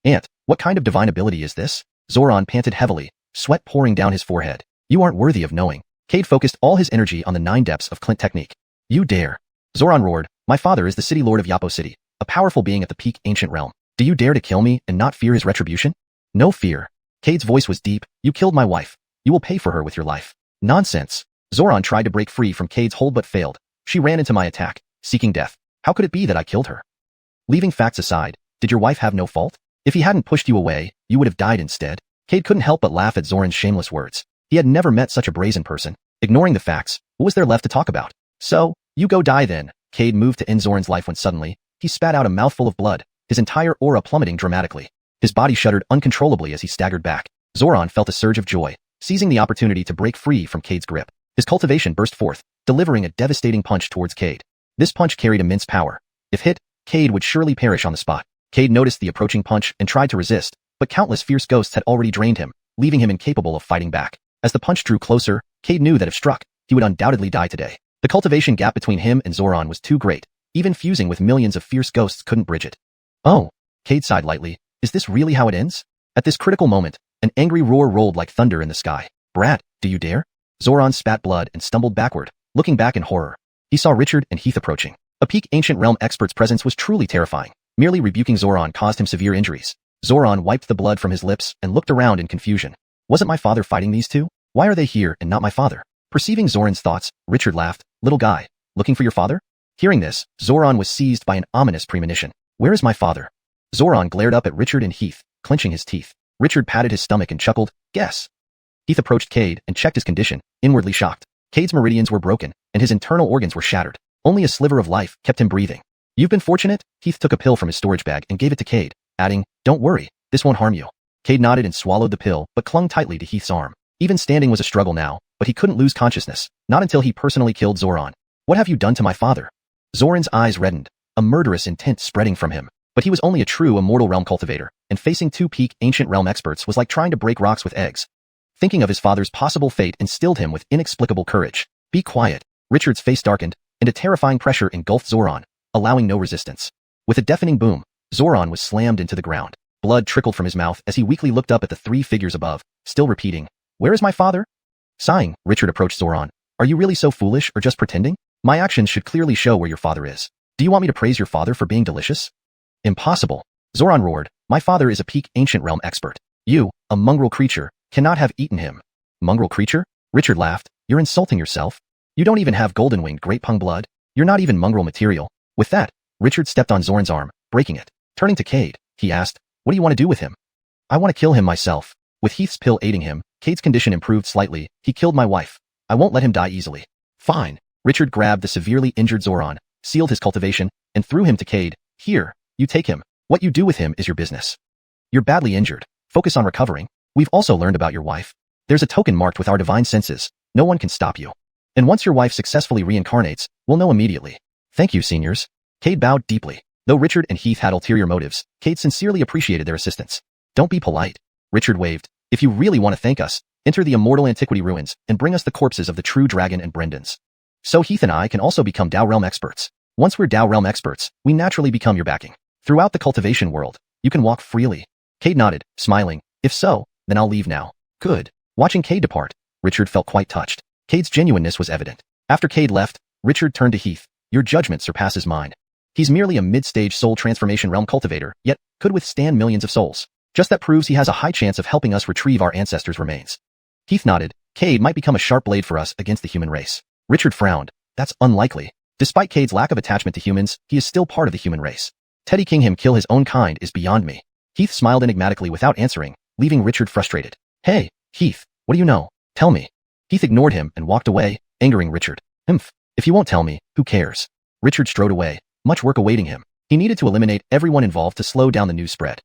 Ant, what kind of divine ability is this? Xuanhuan panted heavily, sweat pouring down his forehead. You aren't worthy of knowing. Cade focused all his energy on the 9 depths of Clint technique. You dare. Xuanhuan roared, my father is the city lord of Yapo City, a powerful being at the peak ancient realm. Do you dare to kill me and not fear his retribution? No fear. Cade's voice was deep. You killed my wife. You will pay for her with your life. Nonsense. Xuanhuan tried to break free from Cade's hold but failed. She ran into my attack, seeking death. How could it be that I killed her? Leaving facts aside, did your wife have no fault? If he hadn't pushed you away, you would have died instead. Cade couldn't help but laugh at Xuanhuan's shameless words. He had never met such a brazen person. Ignoring the facts, what was there left to talk about? So, you go die then. Cade moved to end Xuanhuan's life when suddenly, he spat out a mouthful of blood, his entire aura plummeting dramatically. His body shuddered uncontrollably as he staggered back. Xuanhuan felt a surge of joy, seizing the opportunity to break free from Cade's grip. His cultivation burst forth, delivering a devastating punch towards Cade. This punch carried immense power. If hit, Cade would surely perish on the spot. Cade noticed the approaching punch and tried to resist, but countless fierce ghosts had already drained him, leaving him incapable of fighting back. As the punch drew closer, Cade knew that if struck, he would undoubtedly die today. The cultivation gap between him and Xuanhuan was too great. Even fusing with millions of fierce ghosts couldn't bridge it. Oh, Cade sighed lightly. Is this really how it ends? At this critical moment, an angry roar rolled like thunder in the sky. Brat, do you dare? Xuanhuan spat blood and stumbled backward, looking back in horror. He saw Richard and Heath approaching. A peak ancient realm expert's presence was truly terrifying. Merely rebuking Xuanhuan caused him severe injuries. Xuanhuan wiped the blood from his lips and looked around in confusion. Wasn't my father fighting these two? Why are they here and not my father? Perceiving Xuanhuan's thoughts, Richard laughed. Little guy, looking for your father? Hearing this, Xuanhuan was seized by an ominous premonition. Where is my father? Xuanhuan glared up at Richard and Heath, clenching his teeth. Richard patted his stomach and chuckled, guess. Heath approached Cade and checked his condition, inwardly shocked. Cade's meridians were broken, and his internal organs were shattered. Only a sliver of life kept him breathing. You've been fortunate? Heath took a pill from his storage bag and gave it to Cade, adding, don't worry, this won't harm you. Cade nodded and swallowed the pill, but clung tightly to Heath's arm. Even standing was a struggle now, but he couldn't lose consciousness, not until he personally killed Xoran. What have you done to my father? Zoran's eyes reddened, a murderous intent spreading from him. But he was only a true immortal realm cultivator, and facing two peak ancient realm experts was like trying to break rocks with eggs. Thinking of his father's possible fate instilled him with inexplicable courage. Be quiet. Richard's face darkened, and a terrifying pressure engulfed Xoran, allowing no resistance. With a deafening boom, Xoran was slammed into the ground. Blood trickled from his mouth as he weakly looked up at the three figures above, still repeating, "Where is my father?" Sighing, Richard approached Xoran. "Are you really so foolish or just pretending? My actions should clearly show where your father is. Do you want me to praise your father for being delicious?" "Impossible." Xoran roared. "My father is a peak ancient realm expert. You, a mongrel creature, cannot have eaten him." "Mongrel creature?" Richard laughed. "You're insulting yourself. You don't even have golden-winged great pung blood. You're not even mongrel material." With that, Richard stepped on Zoran's arm, breaking it. Turning to Cade, he asked, "What do you want to do with him?" "I want to kill him myself." With Heath's pill aiding him, Cade's condition improved slightly. "He killed my wife. I won't let him die easily." "Fine." Richard grabbed the severely injured Xoran, sealed his cultivation, and threw him to Cade. "Here, you take him. What you do with him is your business. You're badly injured. Focus on recovering. We've also learned about your wife. There's a token marked with our divine senses. No one can stop you. And once your wife successfully reincarnates, we'll know immediately." "Thank you, seniors." Cade bowed deeply. Though Richard and Heath had ulterior motives, Cade sincerely appreciated their assistance. "Don't be polite." Richard waved. "If you really want to thank us, enter the immortal antiquity ruins and bring us the corpses of the true dragon and Brendans. So Heath and I can also become Dao Realm experts. Once we're Dao Realm experts, we naturally become your backing. Throughout the cultivation world, you can walk freely." Cade nodded, smiling. "If so, then I'll leave now." "Good." Watching Cade depart, Richard felt quite touched. Cade's genuineness was evident. After Cade left, Richard turned to Heath. "Your judgment surpasses mine. He's merely a mid-stage soul transformation realm cultivator, yet could withstand millions of souls. Just that proves he has a high chance of helping us retrieve our ancestors' remains." Heath nodded. "Cade might become a sharp blade for us against the human race." Richard frowned. "That's unlikely. Despite Cade's lack of attachment to humans, he is still part of the human race. Teddy King him kill his own kind is beyond me." Heath smiled enigmatically without answering, leaving Richard frustrated. "Hey, Heath, what do you know? Tell me." Heath ignored him and walked away, angering Richard. If you won't tell me, who cares?" Richard strode away, much work awaiting him. He needed to eliminate everyone involved to slow down the news spread.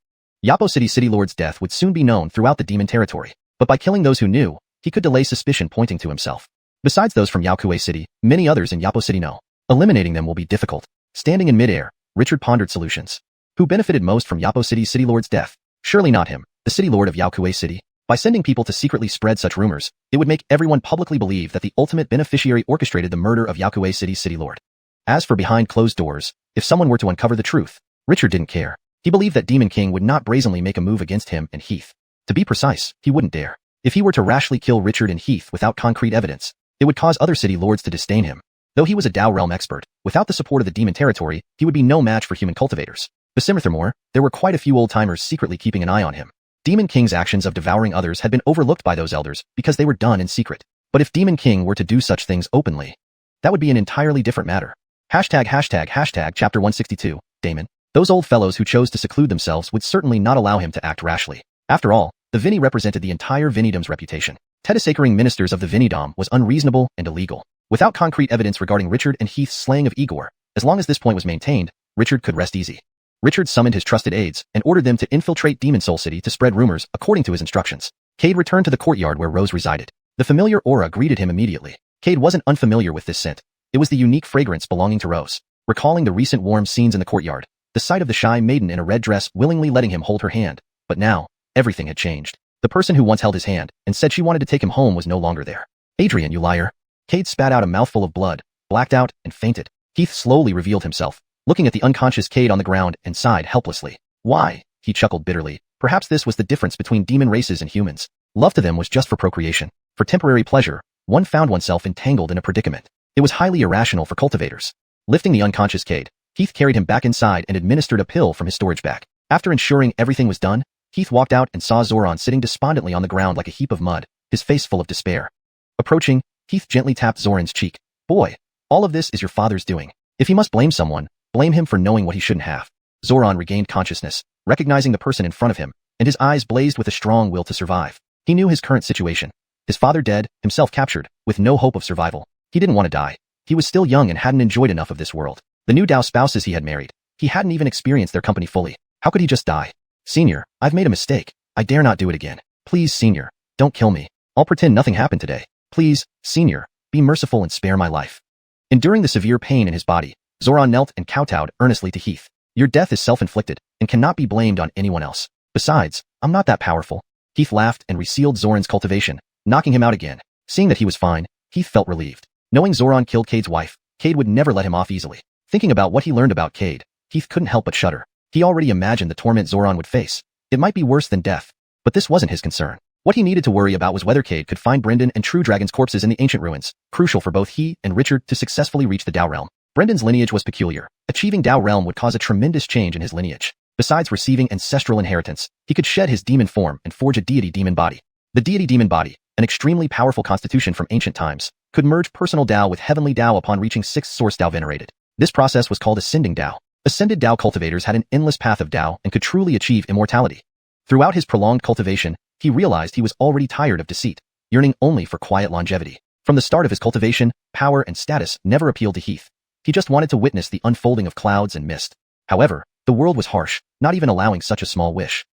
Yapo City City Lord's death would soon be known throughout the demon territory, but by killing those who knew, he could delay suspicion pointing to himself. Besides those from Yaokue City, many others in Yapo City know. Eliminating them will be difficult. Standing in midair, Richard pondered solutions. Who benefited most from Yapo City City Lord's death? Surely not him, the City Lord of Yaokue City. By sending people to secretly spread such rumors, it would make everyone publicly believe that the ultimate beneficiary orchestrated the murder of Yaokue City's City Lord. As for behind closed doors, if someone were to uncover the truth, Richard didn't care. He believed that Demon King would not brazenly make a move against him and Heath. To be precise, he wouldn't dare. If he were to rashly kill Richard and Heath without concrete evidence, it would cause other city lords to disdain him. Though he was a Dao realm expert, without the support of the demon territory, he would be no match for human cultivators. Furthermore, there were quite a few old-timers secretly keeping an eye on him. Demon King's actions of devouring others had been overlooked by those elders because they were done in secret. But if Demon King were to do such things openly, that would be an entirely different matter. Chapter 162, Damon. Those old fellows who chose to seclude themselves would certainly not allow him to act rashly. After all, the Vinny represented the entire Vinnydom's reputation. Tedesacring ministers of the Vinnydom was unreasonable and illegal. Without concrete evidence regarding Richard and Heath's slaying of Igor, as long as this point was maintained, Richard could rest easy. Richard summoned his trusted aides and ordered them to infiltrate Demon Soul City to spread rumors according to his instructions. Cade returned to the courtyard where Rose resided. The familiar aura greeted him immediately. Cade wasn't unfamiliar with this scent. It was the unique fragrance belonging to Rose. Recalling the recent warm scenes in the courtyard, the sight of the shy maiden in a red dress willingly letting him hold her hand. But now, everything had changed. The person who once held his hand and said she wanted to take him home was no longer there. "Adrian, you liar." Cade spat out a mouthful of blood, blacked out, and fainted. Heath slowly revealed himself, looking at the unconscious Cade on the ground and sighed helplessly. "Why?" He chuckled bitterly. Perhaps this was the difference between demon races and humans. Love to them was just for procreation. For temporary pleasure, one found oneself entangled in a predicament. It was highly irrational for cultivators. Lifting the unconscious Cade, Heath carried him back inside and administered a pill from his storage bag. After ensuring everything was done, Heath walked out and saw Xoran sitting despondently on the ground like a heap of mud, his face full of despair. Approaching, Heath gently tapped Zoran's cheek. "Boy, all of this is your father's doing. If he must blame someone, blame him for knowing what he shouldn't have." Xoran regained consciousness, recognizing the person in front of him, and his eyes blazed with a strong will to survive. He knew his current situation. His father dead, himself captured, with no hope of survival. He didn't want to die. He was still young and hadn't enjoyed enough of this world. The new Dao spouses he had married, he hadn't even experienced their company fully. How could he just die? "Senior, I've made a mistake. I dare not do it again. Please, Senior, don't kill me. I'll pretend nothing happened today." Please, senior, be merciful and spare my life. Enduring the severe pain in his body, Xuanhuan knelt and kowtowed earnestly to Heath. Your death is self-inflicted and cannot be blamed on anyone else. Besides, I'm not that powerful. Heath laughed and resealed Zoran's cultivation, knocking him out again. Seeing that he was fine, Heath felt relieved. Knowing Xuanhuan killed Cade's wife, Cade would never let him off easily. Thinking about what he learned about Cade, Heath couldn't help but shudder. He already imagined the torment Xuanhuan would face. It might be worse than death, but this wasn't his concern. What he needed to worry about was whether Cade could find Brendan and True Dragon's corpses in the ancient ruins, crucial for both he and Richard to successfully reach the Dao realm. Brendan's lineage was peculiar. Achieving Dao realm would cause a tremendous change in his lineage. Besides receiving ancestral inheritance, he could shed his demon form and forge a deity demon body. The deity demon body, an extremely powerful constitution from ancient times, could merge personal Dao with heavenly Dao upon reaching sixth source Dao venerated. This process was called ascending Dao. Ascended Dao cultivators had an endless path of Dao and could truly achieve immortality. Throughout his prolonged cultivation, he realized he was already tired of deceit, yearning only for quiet longevity. From the start of his cultivation, power and status never appealed to Heath. He just wanted to witness the unfolding of clouds and mist. However, the world was harsh, not even allowing such a small wish.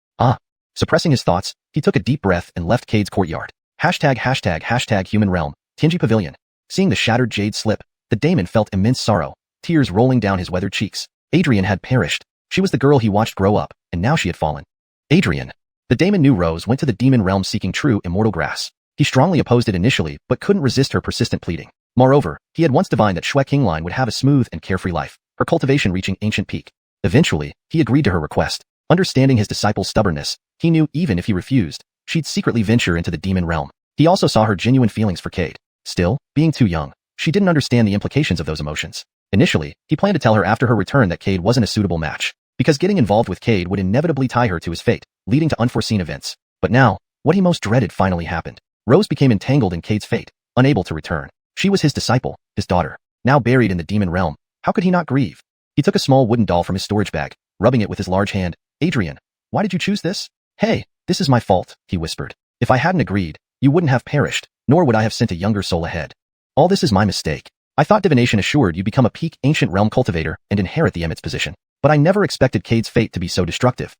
Suppressing his thoughts, he took a deep breath and left Cade's courtyard. #### human realm, Tianji Pavilion. Seeing the shattered jade slip, the daemon felt immense sorrow, tears rolling down his weathered cheeks. Adrian had perished. She was the girl he watched grow up, and now she had fallen. Adrian. The daemon knew Rose went to the demon realm seeking true immortal grass. He strongly opposed it initially, but couldn't resist her persistent pleading. Moreover, he had once divined that xiuxian would have a smooth and carefree life, her cultivation reaching ancient peak. Eventually, he agreed to her request. Understanding his disciple's stubbornness, he knew even if he refused, she'd secretly venture into the demon realm. He also saw her genuine feelings for Cade. Still, being too young, she didn't understand the implications of those emotions. Initially, he planned to tell her after her return that Cade wasn't a suitable match, because getting involved with Cade would inevitably tie her to his fate, leading to unforeseen events. But now, what he most dreaded finally happened. Rose became entangled in Cade's fate, unable to return. She was his disciple, his daughter. Now buried in the demon realm, how could he not grieve? He took a small wooden doll from his storage bag, rubbing it with his large hand. Adrian, why did you choose this? Hey, this is my fault, he whispered. If I hadn't agreed, you wouldn't have perished, nor would I have sent a younger soul ahead. All this is my mistake. I thought divination assured you'd become a peak ancient realm cultivator and inherit the Emmett's position. But I never expected Cade's fate to be so destructive.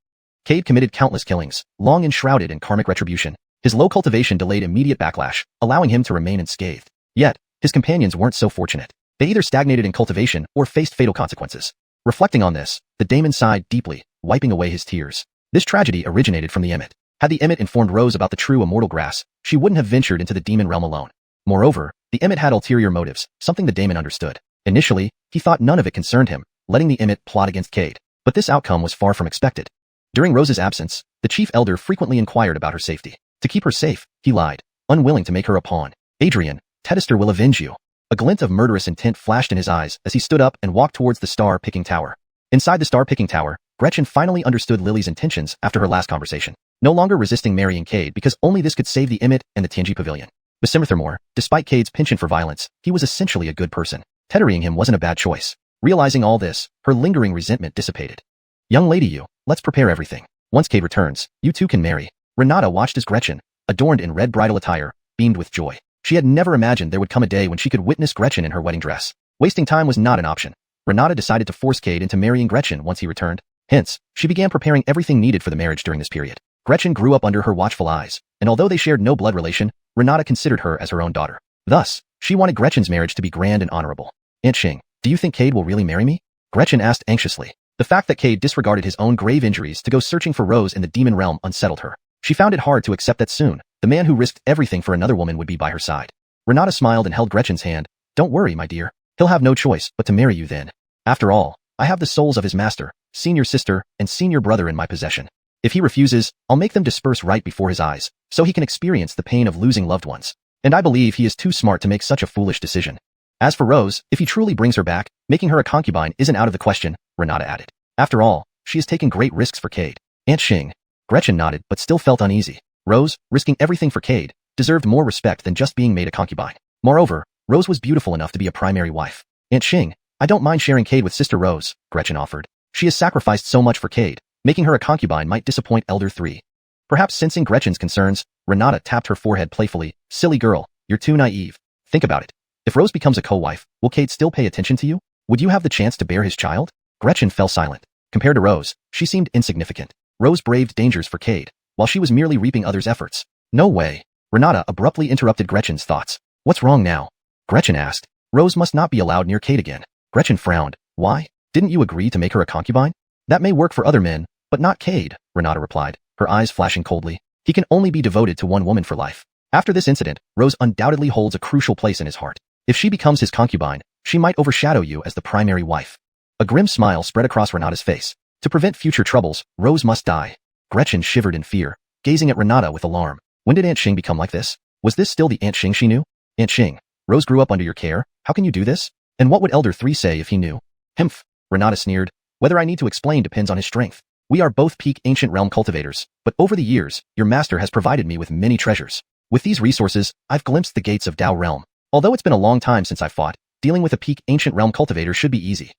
Cade committed countless killings, long enshrouded in karmic retribution. His low cultivation delayed immediate backlash, allowing him to remain unscathed. Yet, his companions weren't so fortunate. They either stagnated in cultivation or faced fatal consequences. Reflecting on this, the daemon sighed deeply, wiping away his tears. This tragedy originated from the Emmett. Had the Emmett informed Rose about the true immortal grass, she wouldn't have ventured into the demon realm alone. Moreover, the Emmett had ulterior motives, something the daemon understood. Initially, he thought none of it concerned him, letting the Emmett plot against Cade. But this outcome was far from expected. During Rose's absence, the chief elder frequently inquired about her safety. To keep her safe, he lied, unwilling to make her a pawn. Adrian, Detested will avenge you. A glint of murderous intent flashed in his eyes as he stood up and walked towards the star-picking tower. Inside the star-picking tower, Gretchen finally understood Lily's intentions after her last conversation, no longer resisting marrying Cade because only this could save the Emmett and the Tianji Pavilion. But furthermore, despite Cade's penchant for violence, he was essentially a good person. Tethering him wasn't a bad choice. Realizing all this, her lingering resentment dissipated. Young lady let's prepare everything. Once Cade returns, you two can marry. Renata watched as Gretchen, adorned in red bridal attire, beamed with joy. She had never imagined there would come a day when she could witness Gretchen in her wedding dress. Wasting time was not an option. Renata decided to force Cade into marrying Gretchen once he returned. Hence, she began preparing everything needed for the marriage during this period. Gretchen grew up under her watchful eyes, and although they shared no blood relation, Renata considered her as her own daughter. Thus, she wanted Gretchen's marriage to be grand and honorable. Aunt Xing, do you think Cade will really marry me? Gretchen asked anxiously. The fact that Cade disregarded his own grave injuries to go searching for Rose in the demon realm unsettled her. She found it hard to accept that soon, the man who risked everything for another woman would be by her side. Renata smiled and held Gretchen's hand. Don't worry, my dear. He'll have no choice but to marry you then. After all, I have the souls of his master, senior sister, and senior brother in my possession. If he refuses, I'll make them disperse right before his eyes, so he can experience the pain of losing loved ones. And I believe he is too smart to make such a foolish decision. As for Rose, if he truly brings her back, making her a concubine isn't out of the question, Renata added. After all, she has taken great risks for Cade. Aunt Xing. Gretchen nodded but still felt uneasy. Rose, risking everything for Cade, deserved more respect than just being made a concubine. Moreover, Rose was beautiful enough to be a primary wife. Aunt Xing, I don't mind sharing Cade with Sister Rose, Gretchen offered. She has sacrificed so much for Cade, making her a concubine might disappoint Elder 3. Perhaps sensing Gretchen's concerns, Renata tapped her forehead playfully. Silly girl, you're too naive. Think about it. If Rose becomes a co-wife, will Cade still pay attention to you? Would you have the chance to bear his child? Gretchen fell silent. Compared to Rose, she seemed insignificant. Rose braved dangers for Cade, while she was merely reaping others' efforts. No way. Renata abruptly interrupted Gretchen's thoughts. What's wrong now? Gretchen asked. Rose must not be allowed near Kate again. Gretchen frowned. Why? Didn't you agree to make her a concubine? That may work for other men, but not Cade, Renata replied, her eyes flashing coldly. He can only be devoted to one woman for life. After this incident, Rose undoubtedly holds a crucial place in his heart. If she becomes his concubine, she might overshadow you as the primary wife. A grim smile spread across Renata's face. To prevent future troubles, Rose must die. Gretchen shivered in fear, gazing at Renata with alarm. When did Aunt Xing become like this? Was this still the Aunt Xing she knew? Aunt Xing, Rose grew up under your care. How can you do this? And what would Elder 3 say if he knew? Humph, Renata sneered. Whether I need to explain depends on his strength. We are both peak ancient realm cultivators, but over the years, your master has provided me with many treasures. With these resources, I've glimpsed the gates of Dao realm. Although it's been a long time since I fought, dealing with a peak ancient realm cultivator should be easy.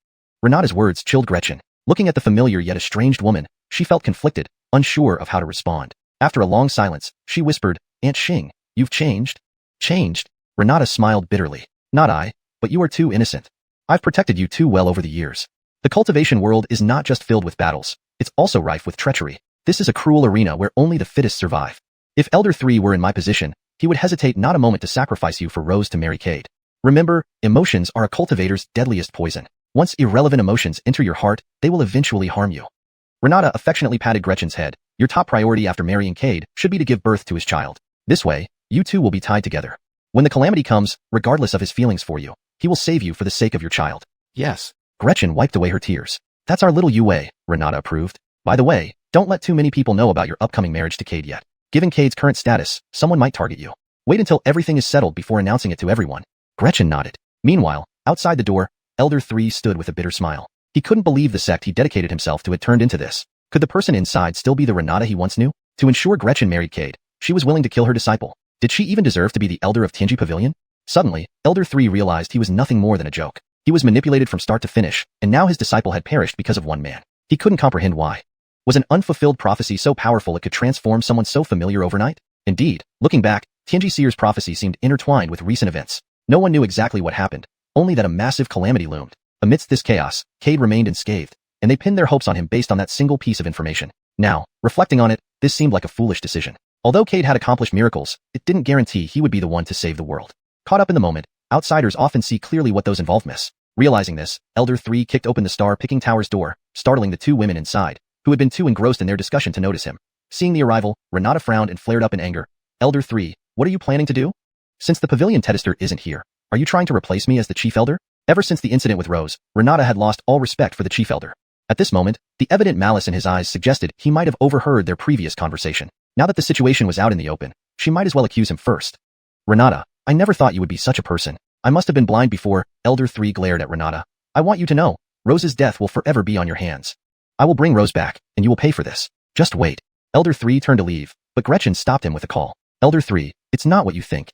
Renata's words chilled Gretchen. Looking at the familiar yet estranged woman, she felt conflicted, unsure of how to respond. After a long silence, she whispered, Aunt Xing, you've changed? Changed? Renata smiled bitterly. Not I, but you are too innocent. I've protected you too well over the years. The cultivation world is not just filled with battles, it's also rife with treachery. This is a cruel arena where only the fittest survive. If Elder 3 were in my position, he would hesitate not a moment to sacrifice you for Rose to marry Cade. Remember, emotions are a cultivator's deadliest poison. Once irrelevant emotions enter your heart, they will eventually harm you. Renata affectionately patted Gretchen's head. Your top priority after marrying Cade should be to give birth to his child. This way, you two will be tied together. When the calamity comes, regardless of his feelings for you, he will save you for the sake of your child. Yes. Gretchen wiped away her tears. That's our little Yue, Renata approved. By the way, don't let too many people know about your upcoming marriage to Cade yet. Given Cade's current status, someone might target you. Wait until everything is settled before announcing it to everyone. Gretchen nodded. Meanwhile, outside the door, Elder 3 stood with a bitter smile. He couldn't believe the sect he dedicated himself to had turned into this. Could the person inside still be the Renata he once knew? To ensure Gretchen married Cade, she was willing to kill her disciple. Did she even deserve to be the elder of Tianji Pavilion? Suddenly, Elder 3 realized he was nothing more than a joke. He was manipulated from start to finish, and now his disciple had perished because of one man. He couldn't comprehend why. Was an unfulfilled prophecy so powerful it could transform someone so familiar overnight? Indeed, looking back, Tianji Seer's prophecy seemed intertwined with recent events. No one knew exactly what happened, only that a massive calamity loomed. Amidst this chaos, Cade remained unscathed, and they pinned their hopes on him based on that single piece of information. Now, reflecting on it, this seemed like a foolish decision. Although Cade had accomplished miracles, it didn't guarantee he would be the one to save the world. Caught up in the moment, outsiders often see clearly what those involved miss. Realizing this, Elder 3 kicked open the star-picking tower's door, startling the two women inside, who had been too engrossed in their discussion to notice him. Seeing the arrival, Renata frowned and flared up in anger. Elder 3, what are you planning to do? Since the pavilion Tedester isn't here, are you trying to replace me as the chief elder? Ever since the incident with Rose, Renata had lost all respect for the chief elder. At this moment, the evident malice in his eyes suggested he might have overheard their previous conversation. Now that the situation was out in the open, she might as well accuse him first. Renata, I never thought you would be such a person. I must have been blind before. Elder 3 glared at Renata. I want you to know, Rose's death will forever be on your hands. I will bring Rose back, and you will pay for this. Just wait. Elder 3 turned to leave, but Gretchen stopped him with a call. Elder 3, it's not what you think.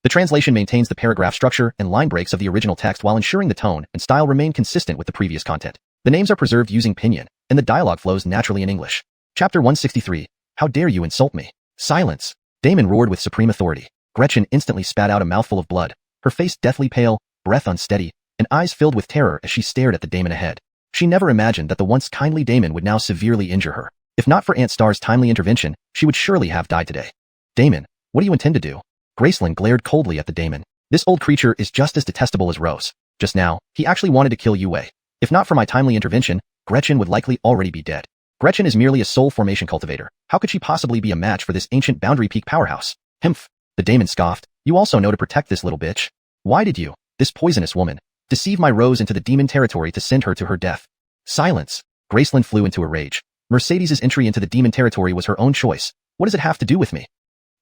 The translation maintains the paragraph structure and line breaks of the original text while ensuring the tone and style remain consistent with the previous content. The names are preserved using pinyin, and the dialogue flows naturally in English. Chapter 163. How dare you insult me? Silence. Damon roared with supreme authority. Gretchen instantly spat out a mouthful of blood, her face deathly pale, breath unsteady, and eyes filled with terror as she stared at the Damon ahead. She never imagined that the once kindly Damon would now severely injure her. If not for Aunt Star's timely intervention, she would surely have died today. Damon, what do you intend to do? Gracelyn glared coldly at the Damon. This old creature is just as detestable as Rose. Just now, he actually wanted to kill Yue. If not for my timely intervention, Gretchen would likely already be dead. Gretchen is merely a soul formation cultivator. How could she possibly be a match for this ancient Boundary Peak powerhouse? Humph. The Damon scoffed. You also know to protect this little bitch. Why did you, this poisonous woman, deceive my Rose into the demon territory to send her to her death? Silence. Gracelyn flew into a rage. Mercedes's entry into the demon territory was her own choice. What does it have to do with me?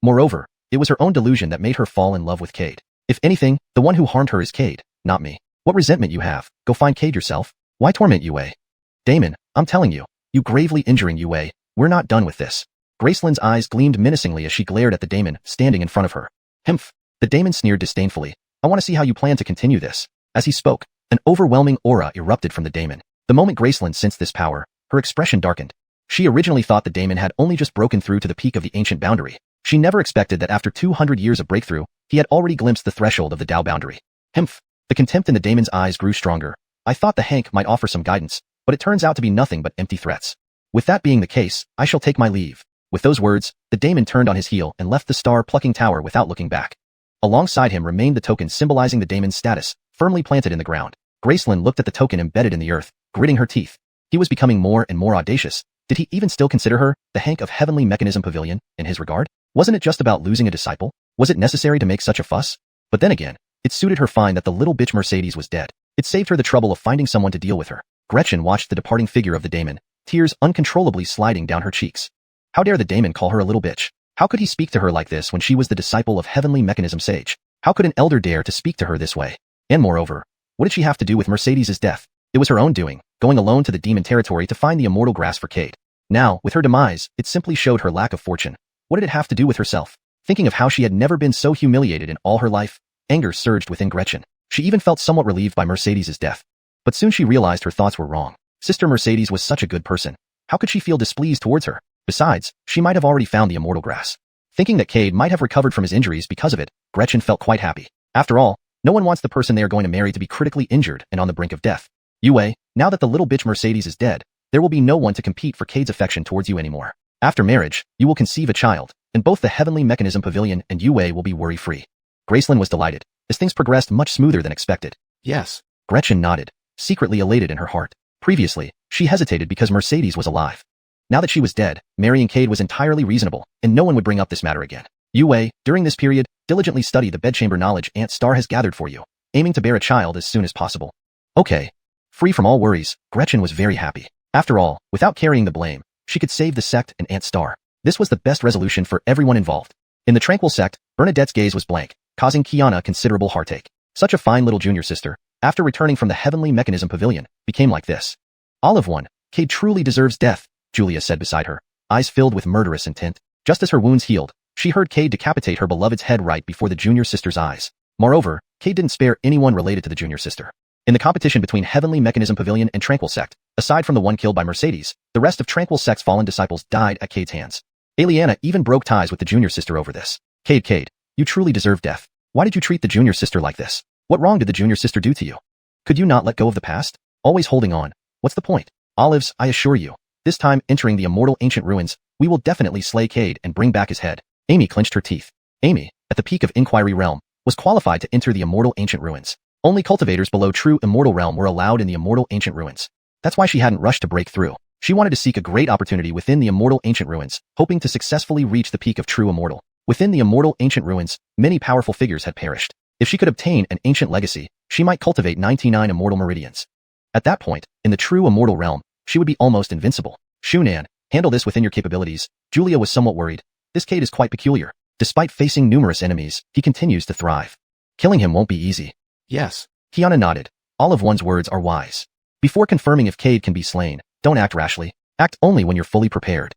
Moreover, it was her own delusion that made her fall in love with Cade. If anything, the one who harmed her is Cade, not me. What resentment you have, go find Cade yourself. Why torment Yue? Damon, I'm telling you, you gravely injuring Yue, we're not done with this. Gracelyn's eyes gleamed menacingly as she glared at the Damon standing in front of her. Humph. The Damon sneered disdainfully. I want to see how you plan to continue this. As he spoke, an overwhelming aura erupted from the Damon. The moment Gracelyn sensed this power, her expression darkened. She originally thought the Damon had only just broken through to the peak of the ancient boundary. She never expected that after 200 years of breakthrough, he had already glimpsed the threshold of the Dao boundary. Humph. The contempt in the Damon's eyes grew stronger. I thought the Hank might offer some guidance, but it turns out to be nothing but empty threats. With that being the case, I shall take my leave. With those words, the Damon turned on his heel and left the star-plucking tower without looking back. Alongside him remained the token symbolizing the daemon's status, firmly planted in the ground. Gracelyn looked at the token embedded in the earth, gritting her teeth. He was becoming more and more audacious. Did he even still consider her, the Hank of Heavenly Mechanism Pavilion, in his regard? Wasn't it just about losing a disciple? Was it necessary to make such a fuss? But then again, it suited her fine that the little bitch Mercedes was dead. It saved her the trouble of finding someone to deal with her. Gretchen watched the departing figure of the daemon, tears uncontrollably sliding down her cheeks. How dare the daemon call her a little bitch? How could he speak to her like this when she was the disciple of Heavenly Mechanism Sage? How could an elder dare to speak to her this way? And moreover, what did she have to do with Mercedes' death? It was her own doing, going alone to the demon territory to find the immortal grass for Cade. Now, with her demise, it simply showed her lack of fortune. What did it have to do with herself? Thinking of how she had never been so humiliated in all her life, anger surged within Gretchen. She even felt somewhat relieved by Mercedes' death. But soon she realized her thoughts were wrong. Sister Mercedes was such a good person. How could she feel displeased towards her? Besides, she might have already found the immortal grass. Thinking that Cade might have recovered from his injuries because of it, Gretchen felt quite happy. After all, no one wants the person they are going to marry to be critically injured and on the brink of death. Yue, now that the little bitch Mercedes is dead, there will be no one to compete for Cade's affection towards you anymore. After marriage, you will conceive a child, and both the Heavenly Mechanism Pavilion and Yue will be worry-free. Gracelyn was delighted, as things progressed much smoother than expected. Yes. Gretchen nodded, secretly elated in her heart. Previously, she hesitated because Mercedes was alive. Now that she was dead, marrying Cade was entirely reasonable, and no one would bring up this matter again. Yue, during this period, diligently study the bedchamber knowledge Aunt Star has gathered for you, aiming to bear a child as soon as possible. Okay. Free from all worries, Gretchen was very happy. After all, without carrying the blame, she could save the sect and Aunt Star. This was the best resolution for everyone involved. In the tranquil sect, Bernadette's gaze was blank, causing Xiuxian considerable heartache. Such a fine little junior sister, after returning from the Heavenly Mechanism Pavilion, became like this. Olive one, Cade truly deserves death, Julia said beside her, eyes filled with murderous intent. Just as her wounds healed, she heard Cade decapitate her beloved's head right before the junior sister's eyes. Moreover, Cade didn't spare anyone related to the junior sister. In the competition between Heavenly Mechanism Pavilion and Tranquil Sect, aside from the one killed by Mercedes, the rest of Tranquil Sect's fallen disciples died at Cade's hands. Aliana even broke ties with the junior sister over this. Cade, you truly deserve death. Why did you treat the junior sister like this? What wrong did the junior sister do to you? Could you not let go of the past? Always holding on. What's the point? Olives, I assure you, this time entering the immortal ancient ruins, we will definitely slay Cade and bring back his head. Amy clenched her teeth. Amy, at the peak of Inquiry Realm, was qualified to enter the immortal ancient ruins. Only cultivators below true immortal realm were allowed in the immortal ancient ruins. That's why she hadn't rushed to break through. She wanted to seek a great opportunity within the immortal ancient ruins, hoping to successfully reach the peak of true immortal. Within the immortal ancient ruins, many powerful figures had perished. If she could obtain an ancient legacy, she might cultivate 99 immortal meridians. At that point, in the true immortal realm, she would be almost invincible. Xuanhuan, handle this within your capabilities. Julia was somewhat worried. This Cade is quite peculiar. Despite facing numerous enemies, he continues to thrive. Killing him won't be easy. Yes. Xiuxian nodded. All of one's words are wise. Before confirming if Cade can be slain, don't act rashly. Act only when you're fully prepared.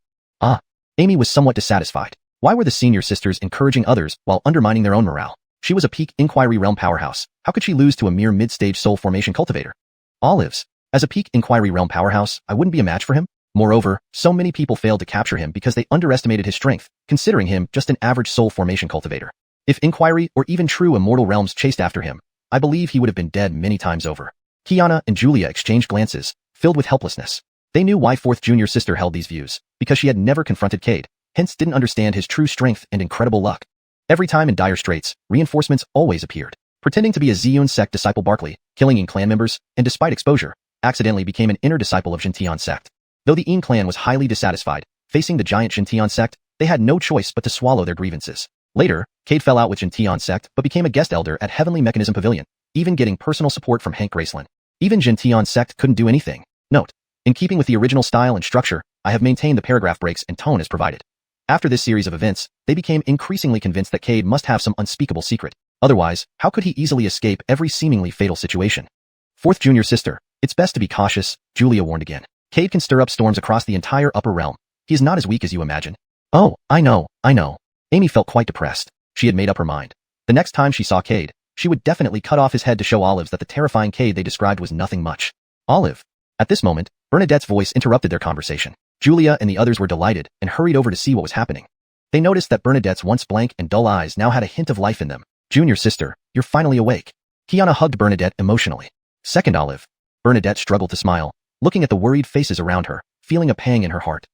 Amy was somewhat dissatisfied. Why were the senior sisters encouraging others while undermining their own morale? She was a peak Inquiry Realm powerhouse. How could she lose to a mere mid-stage soul formation cultivator? Olives. As a peak Inquiry Realm powerhouse, I wouldn't be a match for him. Moreover, so many people failed to capture him because they underestimated his strength, considering him just an average soul formation cultivator. If Inquiry or even true immortal realms chased after him, I believe he would have been dead many times over. Xiuxian and Julia exchanged glances, filled with helplessness. They knew why fourth junior sister held these views, because she had never confronted Cade, hence didn't understand his true strength and incredible luck. Every time in dire straits, reinforcements always appeared. Pretending to be a Xiuxian sect disciple Barkley, killing Yin clan members, and despite exposure, accidentally became an inner disciple of Xiuxian sect. Though the Yin clan was highly dissatisfied, facing the giant Xiuxian sect, they had no choice but to swallow their grievances. Later, Cade fell out with Xiuxian sect but became a guest elder at Heavenly Mechanism Pavilion, even getting personal support from Hank Gracelyn. Even Xiuxian sect couldn't do anything. Note: in keeping with the original style and structure, I have maintained the paragraph breaks and tone as provided. After this series of events, they became increasingly convinced that Cade must have some unspeakable secret. Otherwise, how could he easily escape every seemingly fatal situation? Fourth junior sister, it's best to be cautious, Julia warned again. Cade can stir up storms across the entire upper realm. He is not as weak as you imagine. Oh, I know. Amy felt quite depressed. She had made up her mind. The next time she saw Cade, she would definitely cut off his head to show Olives that the terrifying Cade they described was nothing much. Olive. At this moment, Bernadette's voice interrupted their conversation. Julia and the others were delighted and hurried over to see what was happening. They noticed that Bernadette's once blank and dull eyes now had a hint of life in them. Junior sister, you're finally awake. Xiuxian hugged Bernadette emotionally. Second Olive. Bernadette struggled to smile, looking at the worried faces around her, feeling a pang in her heart.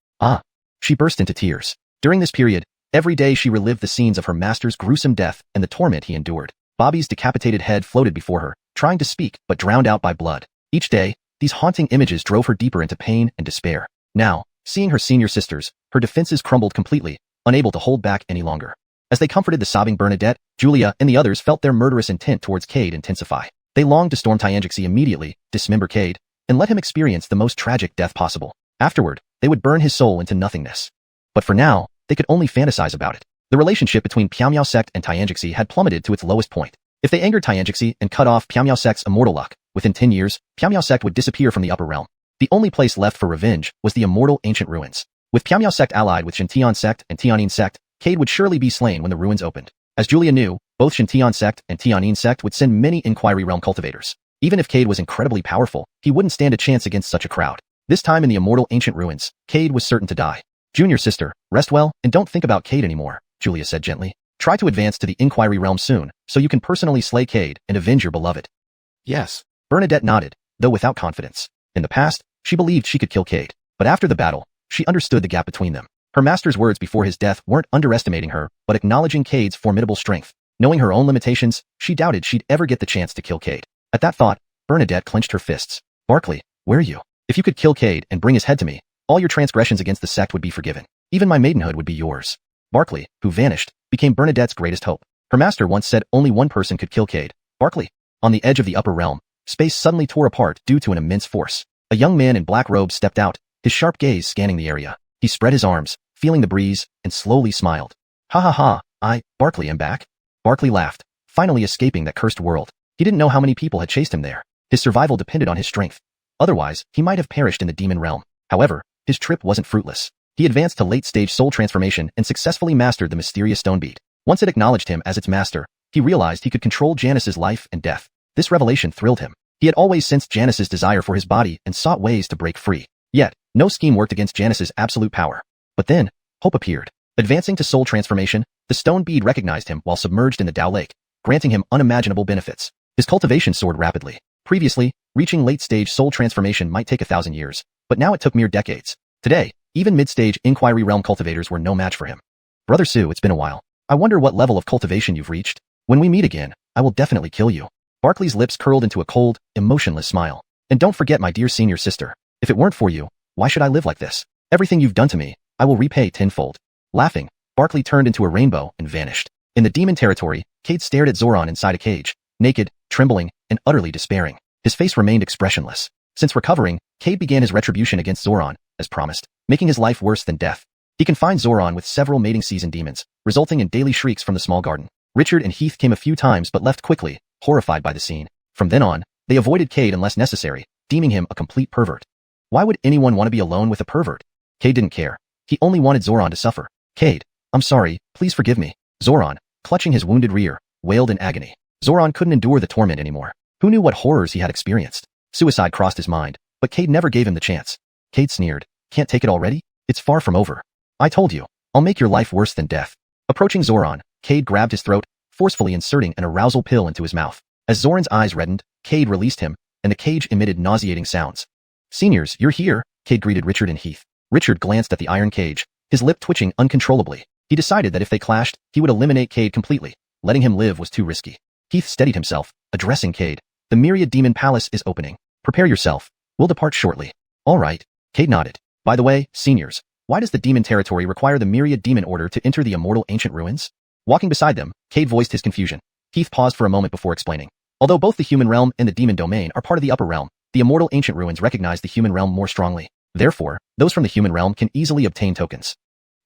She burst into tears. During this period, Every day she relived the scenes of her master's gruesome death and the torment he endured. Bobby's decapitated head floated before her, trying to speak but drowned out by blood. Each day, these haunting images drove her deeper into pain and despair. Now, seeing her senior sisters, her defenses crumbled completely, unable to hold back any longer. As they comforted the sobbing Bernadette, Julia and the others felt their murderous intent towards Cade intensify. They longed to storm xiuxian immediately, dismember Cade, and let him experience the most tragic death possible. Afterward, they would burn his soul into nothingness. But for now, they could only fantasize about it. The relationship between Piao sect and xiuxian had plummeted to its lowest point. If they angered xiuxian and cut off Piao sect's immortal luck, within 10 years, Piao sect would disappear from the upper realm. The only place left for revenge was the immortal ancient ruins. With Piao sect allied with Xiuxian sect and Tianyin sect, Cade would surely be slain when the ruins opened. As Julia knew, both Xiuxian sect and Tianyin sect would send many Inquiry Realm cultivators. Even if Cade was incredibly powerful, he wouldn't stand a chance against such a crowd. This time in the immortal ancient ruins, Cade was certain to die. Junior sister, rest well and don't think about Cade anymore, Julia said gently. Try to advance to the Inquiry Realm soon, so you can personally slay Cade and avenge your beloved. Yes. Bernadette nodded, though without confidence. In the past, she believed she could kill Cade, but after the battle, she understood the gap between them. Her master's words before his death weren't underestimating her, but acknowledging Cade's formidable strength. Knowing her own limitations, she doubted she'd ever get the chance to kill Cade. At that thought, Bernadette clenched her fists. Barkley, where are you? If you could kill Cade and bring his head to me, all your transgressions against the sect would be forgiven. Even my maidenhood would be yours. Barkley, who vanished, became Bernadette's greatest hope. Her master once said only one person could kill Cade. Barkley. On the edge of the upper realm, space suddenly tore apart due to an immense force. A young man in black robes stepped out, his sharp gaze scanning the area. He spread his arms, feeling the breeze, and slowly smiled. Ha ha ha, Barkley, am back. Barkley laughed, finally escaping that cursed world. He didn't know how many people had chased him there. His survival depended on his strength. Otherwise, he might have perished in the demon realm. However, his trip wasn't fruitless. He advanced to late-stage soul transformation and successfully mastered the mysterious stone bead. Once it acknowledged him as its master, he realized he could control Janice's life and death. This revelation thrilled him. He had always sensed Janice's desire for his body and sought ways to break free. Yet, no scheme worked against Janice's absolute power. But then, hope appeared. Advancing to soul transformation, the stone bead recognized him while submerged in the Tao Lake, granting him unimaginable benefits. His cultivation soared rapidly. Previously, reaching late-stage soul transformation might take 1,000 years, but now it took mere decades. Today, even mid-stage Inquiry Realm cultivators were no match for him. Brother Sue, it's been a while. I wonder what level of cultivation you've reached. When we meet again, I will definitely kill you. Barkley's lips curled into a cold, emotionless smile. And don't forget my dear senior sister. If it weren't for you, why should I live like this? Everything you've done to me, I will repay tenfold. Laughing, Barkley turned into a rainbow and vanished. In the demon territory, Cade stared at Zoran inside a cage, naked, trembling, and utterly despairing. His face remained expressionless. Since recovering, Cade began his retribution against Zoran, as promised, making his life worse than death. He confined Zoran with several mating season demons, resulting in daily shrieks from the small garden. Richard and Heath came a few times but left quickly, horrified by the scene. From then on, they avoided Cade unless necessary, deeming him a complete pervert. Why would anyone want to be alone with a pervert? Cade didn't care. He only wanted Zoran to suffer. Cade, I'm sorry, please forgive me. Zoran, clutching his wounded rear, wailed in agony. Zoran couldn't endure the torment anymore. Who knew what horrors he had experienced? Suicide crossed his mind, but Cade never gave him the chance. Cade sneered, can't take it already? It's far from over. I told you, I'll make your life worse than death. Approaching Zoran, Cade grabbed his throat, forcefully inserting an arousal pill into his mouth. As Zoran's eyes reddened, Cade released him, and the cage emitted nauseating sounds. Seniors, you're here, Cade greeted Richard and Heath. Richard glanced at the iron cage, his lip twitching uncontrollably. He decided that if they clashed, he would eliminate Cade completely. Letting him live was too risky. Heath steadied himself, addressing Cade. The Myriad Demon Palace is opening. Prepare yourself. We'll depart shortly. All right. Cade nodded. By the way, seniors, why does the demon territory require the Myriad Demon Order to enter the immortal ancient ruins? Walking beside them, Cade voiced his confusion. Heath paused for a moment before explaining. Although both the human realm and the demon domain are part of the upper realm, the immortal ancient ruins recognize the human realm more strongly. Therefore, those from the human realm can easily obtain tokens.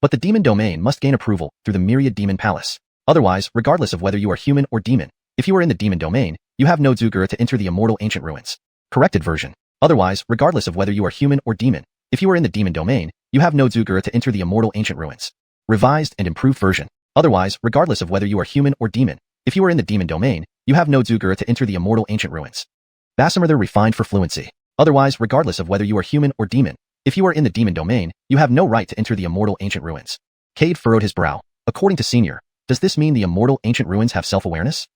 But the demon domain must gain approval through the Myriad Demon Palace. Otherwise, regardless of whether you are human or demon, if you are in the demon domain, you have no Zugura to enter the immortal ancient ruins. Corrected version. Otherwise, regardless of whether you are human or demon, if you are in the demon domain, you have no Zugura to enter the immortal ancient ruins. Revised and improved version. Otherwise, regardless of whether you are human or demon, if you are in the demon domain, you have no Zugura to enter the immortal ancient ruins. Basimurther refined for fluency. Otherwise, regardless of whether you are human or demon, if you are in the demon domain, you have no right to enter the immortal ancient ruins. Cade furrowed his brow. According to Senior, does this mean the immortal ancient ruins have self-awareness?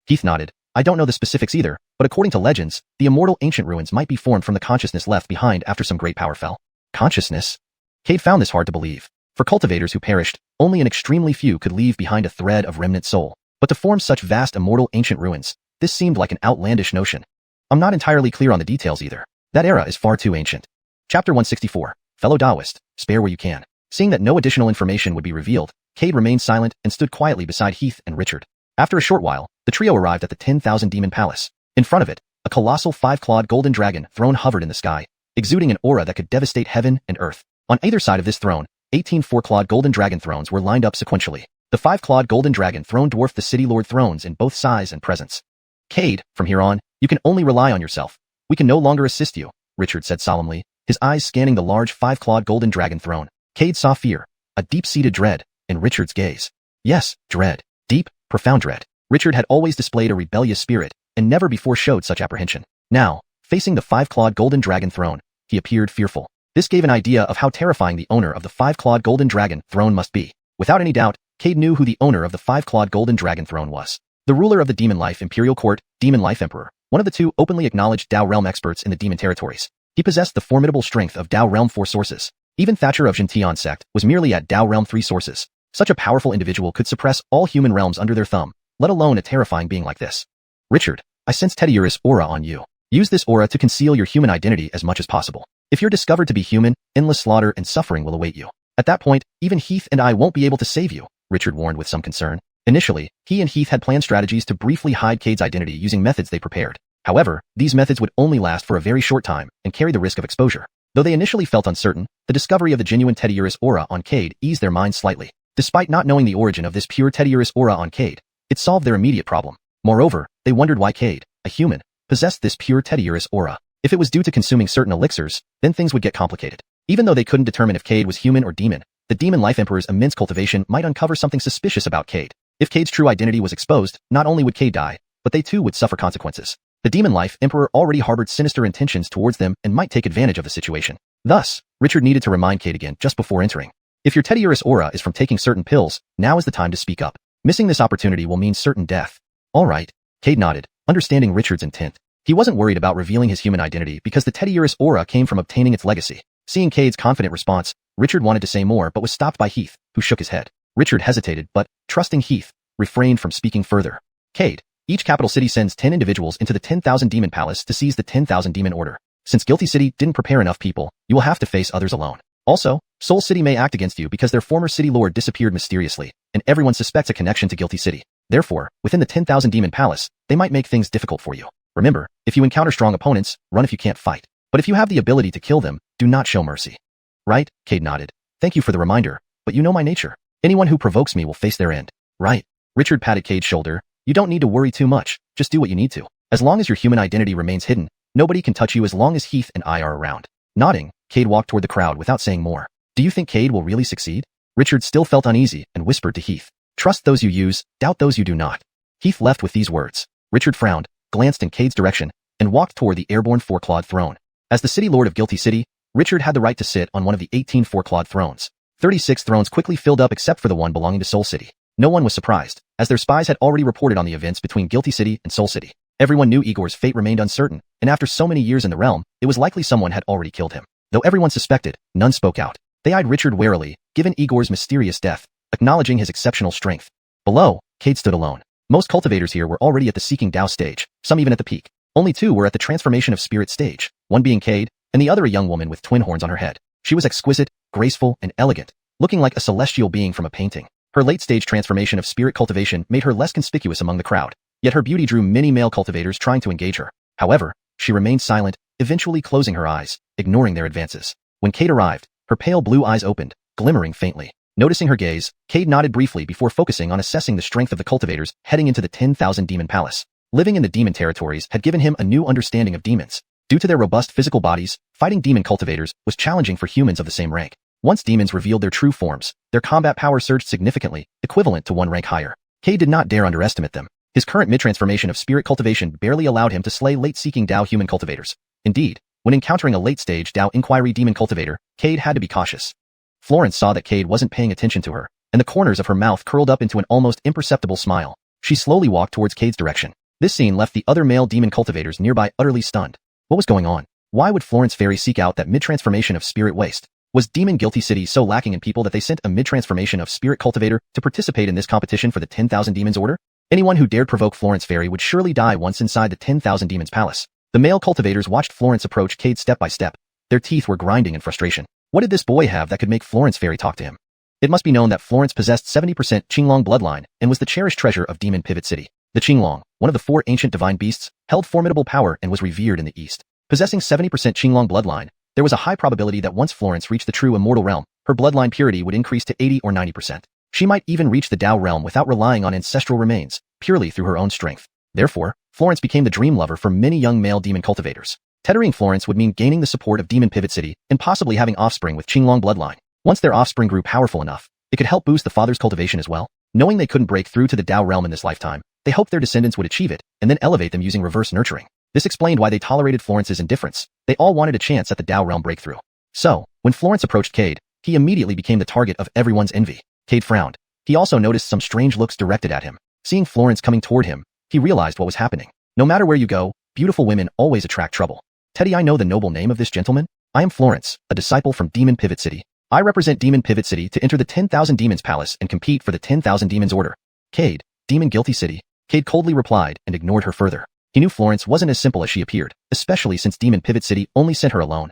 Heath nodded. I don't know the specifics either, but according to legends, the immortal ancient ruins might be formed from the consciousness left behind after some great power fell. Consciousness? Cade found this hard to believe. For cultivators who perished, only an extremely few could leave behind a thread of remnant soul. But to form such vast immortal ancient ruins, this seemed like an outlandish notion. I'm not entirely clear on the details either. That era is far too ancient. Chapter 164. Fellow Taoist, spare where you can. Seeing that no additional information would be revealed, Cade remained silent and stood quietly beside Heath and Richard. After a short while, the trio arrived at the 10,000 Demon Palace. In front of it, a colossal 5-clawed golden dragon throne hovered in the sky, exuding an aura that could devastate heaven and earth. On either side of this throne, 18 4-clawed golden dragon thrones were lined up sequentially. The 5-clawed golden dragon throne dwarfed the city lord thrones in both size and presence. Cade, from here on, you can only rely on yourself. We can no longer assist you, Richard said solemnly, his eyes scanning the large 5-clawed golden dragon throne. Cade saw fear, a deep-seated dread, in Richard's gaze. Yes, dread. Deep, profound dread. Richard had always displayed a rebellious spirit, and never before showed such apprehension. Now, facing the 5-clawed golden dragon throne, he appeared fearful. This gave an idea of how terrifying the owner of the 5-clawed golden dragon throne must be. Without any doubt, Cade knew who the owner of the 5-clawed golden dragon throne was. The ruler of the Demon Life Imperial Court, Demon Life Emperor, one of the two openly acknowledged Dao realm experts in the demon territories. He possessed the formidable strength of Dao realm 4 sources. Even Thatcher of Xiuxian sect was merely at Dao realm 3 sources. Such a powerful individual could suppress all human realms under their thumb, let alone a terrifying being like this. Richard, I sense Tediurus' aura on you. Use this aura to conceal your human identity as much as possible. If you're discovered to be human, endless slaughter and suffering will await you. At that point, even Heath and I won't be able to save you, Richard warned with some concern. Initially, he and Heath had planned strategies to briefly hide Cade's identity using methods they prepared. However, these methods would only last for a very short time and carry the risk of exposure. Though they initially felt uncertain, the discovery of the genuine Tediurus aura on Cade eased their minds slightly. Despite not knowing the origin of this pure Tediurus aura on Cade, it solved their immediate problem. Moreover, they wondered why Cade, a human, possessed this pure Tediurus aura. If it was due to consuming certain elixirs, then things would get complicated. Even though they couldn't determine if Cade was human or demon, the Demon Life Emperor's immense cultivation might uncover something suspicious about Cade. If Cade's true identity was exposed, not only would Cade die, but they too would suffer consequences. The Demon Life Emperor already harbored sinister intentions towards them and might take advantage of the situation. Thus, Richard needed to remind Cade again just before entering. If your Tediurus aura is from taking certain pills, now is the time to speak up. Missing this opportunity will mean certain death. All right, Cade nodded, understanding Richard's intent. He wasn't worried about revealing his human identity because the Tediurus aura came from obtaining its legacy. Seeing Cade's confident response, Richard wanted to say more but was stopped by Heath, who shook his head. Richard hesitated but, trusting Heath, refrained from speaking further. Cade, each capital city sends 10 individuals into the 10,000 Demon Palace to seize the 10,000 Demon Order. Since Guilty City didn't prepare enough people, you will have to face others alone. Also, Soul City may act against you because their former city lord disappeared mysteriously, and everyone suspects a connection to Guilty City. Therefore, within the 10,000 Demon Palace, they might make things difficult for you. Remember, if you encounter strong opponents, run if you can't fight. But if you have the ability to kill them, do not show mercy. Right? Cade nodded. Thank you for the reminder, but you know my nature. Anyone who provokes me will face their end. Right. Richard patted Cade's shoulder. You don't need to worry too much, just do what you need to. As long as your human identity remains hidden, nobody can touch you as long as Heath and I are around. Nodding, Cade walked toward the crowd without saying more. Do you think Cade will really succeed? Richard still felt uneasy and whispered to Heath. Trust those you use, doubt those you do not. Heath left with these words. Richard frowned, glanced in Cade's direction, and walked toward the airborne 4-clawed throne. As the city lord of Guilty City, Richard had the right to sit on one of the 18 4-clawed thrones. 36 thrones quickly filled up except for the one belonging to Soul City. No one was surprised, as their spies had already reported on the events between Guilty City and Soul City. Everyone knew Igor's fate remained uncertain, and after so many years in the realm, it was likely someone had already killed him. Though everyone suspected, none spoke out. They eyed Richard warily, given Igor's mysterious death, acknowledging his exceptional strength. Below, Cade stood alone. Most cultivators here were already at the Seeking Dao stage, some even at the peak. Only two were at the Transformation of Spirit stage, one being Cade, and the other a young woman with twin horns on her head. She was exquisite, graceful, and elegant, looking like a celestial being from a painting. Her late-stage transformation of spirit cultivation made her less conspicuous among the crowd, yet her beauty drew many male cultivators trying to engage her. However, she remained silent, eventually closing her eyes, ignoring their advances. When Cade arrived, her pale blue eyes opened, glimmering faintly. Noticing her gaze, Cade nodded briefly before focusing on assessing the strength of the cultivators heading into the 10,000 Demon Palace. Living in the demon territories had given him a new understanding of demons. Due to their robust physical bodies, fighting demon cultivators was challenging for humans of the same rank. Once demons revealed their true forms, their combat power surged significantly, equivalent to one rank higher. Cade did not dare underestimate them. His current mid-transformation of spirit cultivation barely allowed him to slay late-seeking Dao human cultivators. Indeed, when encountering a late-stage Dao inquiry demon cultivator, Cade had to be cautious. Florence saw that Cade wasn't paying attention to her, and the corners of her mouth curled up into an almost imperceptible smile. She slowly walked towards Cade's direction. This scene left the other male demon cultivators nearby utterly stunned. What was going on? Why would Florence Fairy seek out that mid-transformation of spirit waste? Was Demon Guilty City so lacking in people that they sent a mid-transformation of spirit cultivator to participate in this competition for the 10,000 Demons Order? Anyone who dared provoke Florence Fairy would surely die once inside the 10,000 Demons Palace. The male cultivators watched Florence approach Cade step by step. Their teeth were grinding in frustration. What did this boy have that could make Florence Fairy talk to him? It must be known that Florence possessed 70% Qinglong bloodline and was the cherished treasure of Demon Pivot City. The Qinglong, one of the 4 ancient divine beasts, held formidable power and was revered in the East. Possessing 70% Qinglong bloodline, there was a high probability that once Florence reached the true immortal realm, her bloodline purity would increase to 80 or 90%. She might even reach the Dao realm without relying on ancestral remains, purely through her own strength. Therefore, Florence became the dream lover for many young male demon cultivators. Tethering Florence would mean gaining the support of Demon Pivot City and possibly having offspring with Qinglong bloodline. Once their offspring grew powerful enough, it could help boost the father's cultivation as well. Knowing they couldn't break through to the Dao realm in this lifetime, they hoped their descendants would achieve it and then elevate them using reverse nurturing. This explained why they tolerated Florence's indifference. They all wanted a chance at the Dao realm breakthrough. So, when Florence approached Cade, he immediately became the target of everyone's envy. Cade frowned. He also noticed some strange looks directed at him. Seeing Florence coming toward him, he realized what was happening. No matter where you go, beautiful women always attract trouble. Teddy, I know the noble name of this gentleman. I am Florence, a disciple from Demon Pivot City. I represent Demon Pivot City to enter the 10,000 Demons Palace and compete for the 10,000 Demons Order. Cade, Demon Guilty City. Cade coldly replied and ignored her further. He knew Florence wasn't as simple as she appeared, especially since Demon Pivot City only sent her alone.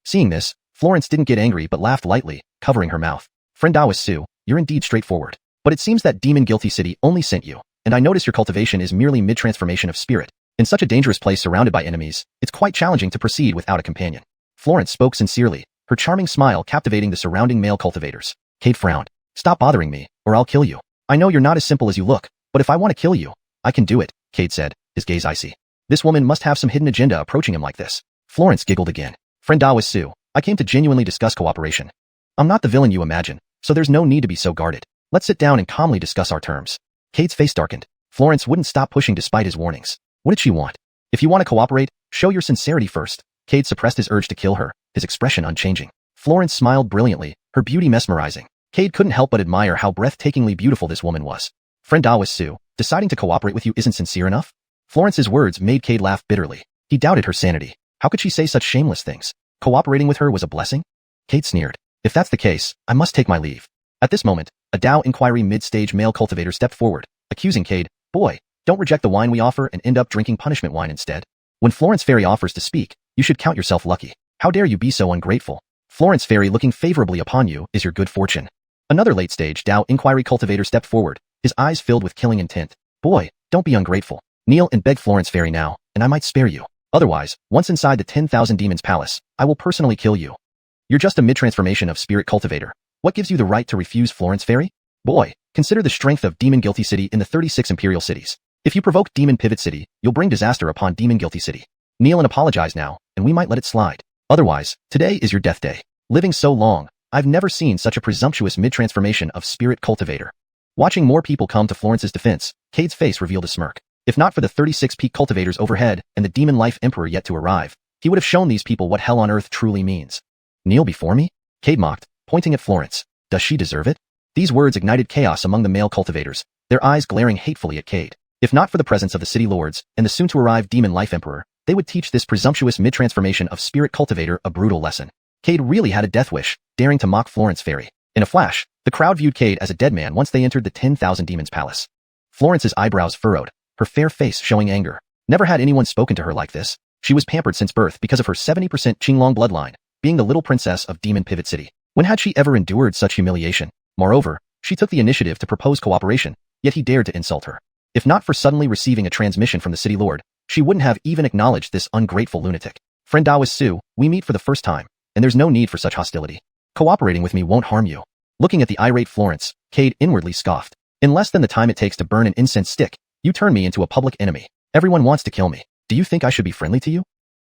Seeing this, Florence didn't get angry but laughed lightly, covering her mouth. Friend Dao Su, you're indeed straightforward. But it seems that Demon Guilty City only sent you, and I notice your cultivation is merely mid-transformation of spirit. In such a dangerous place surrounded by enemies, it's quite challenging to proceed without a companion. Florence spoke sincerely, her charming smile captivating the surrounding male cultivators. Cade frowned. Stop bothering me, or I'll kill you. I know you're not as simple as you look, but if I want to kill you, I can do it, Cade said, his gaze icy. This woman must have some hidden agenda approaching him like this. Florence giggled again. Friend Dao Su, I came to genuinely discuss cooperation. I'm not the villain you imagine, so there's no need to be so guarded. Let's sit down and calmly discuss our terms. Cade's face darkened. Florence wouldn't stop pushing despite his warnings. What did she want? If you want to cooperate, show your sincerity first. Cade suppressed his urge to kill her, his expression unchanging. Florence smiled brilliantly, her beauty mesmerizing. Cade couldn't help but admire how breathtakingly beautiful this woman was. Friend Dao Su, deciding to cooperate with you isn't sincere enough? Florence's words made Cade laugh bitterly. He doubted her sanity. How could she say such shameless things? Cooperating with her was a blessing? Cade sneered. If that's the case, I must take my leave. At this moment, a Dao inquiry mid-stage male cultivator stepped forward, accusing Cade, boy, don't reject the wine we offer and end up drinking punishment wine instead. When Florence Fairy offers to speak, you should count yourself lucky. How dare you be so ungrateful? Florence Fairy looking favorably upon you is your good fortune. Another late-stage Dao inquiry cultivator stepped forward, his eyes filled with killing intent. Boy, don't be ungrateful. Kneel and beg Florence Fairy now, and I might spare you. Otherwise, once inside the 10,000 Demons Palace, I will personally kill you. You're just a mid-transformation of spirit cultivator. What gives you the right to refuse Florence Fairy? Boy, consider the strength of Demon Guilty City in the 36 imperial cities. If you provoke Demon Pivot City, you'll bring disaster upon Demon Guilty City. Kneel and apologize now, and we might let it slide. Otherwise, today is your death day. Living so long, I've never seen such a presumptuous mid-transformation of spirit cultivator. Watching more people come to Florence's defense, Cade's face revealed a smirk. If not for the 36 peak cultivators overhead and the Demon Life Emperor yet to arrive, he would have shown these people what hell on earth truly means. Kneel before me? Cade mocked, pointing at Florence. Does she deserve it? These words ignited chaos among the male cultivators, their eyes glaring hatefully at Cade. If not for the presence of the city lords and the soon-to-arrive Demon Life Emperor, they would teach this presumptuous mid-transformation of spirit cultivator a brutal lesson. Cade really had a death wish, daring to mock Florence Fairy. In a flash, the crowd viewed Cade as a dead man once they entered the 10,000 Demons Palace. Florence's eyebrows furrowed, her fair face showing anger. Never had anyone spoken to her like this. She was pampered since birth because of her 70% Qinglong bloodline, being the little princess of Demon Pivot City. When had she ever endured such humiliation? Moreover, she took the initiative to propose cooperation, yet he dared to insult her. If not for suddenly receiving a transmission from the city lord, she wouldn't have even acknowledged this ungrateful lunatic. Friend Dao Su, we meet for the first time, and there's no need for such hostility. Cooperating with me won't harm you. Looking at the irate Florence, Cade inwardly scoffed. In less than the time it takes to burn an incense stick, you turn me into a public enemy. Everyone wants to kill me. Do you think I should be friendly to you?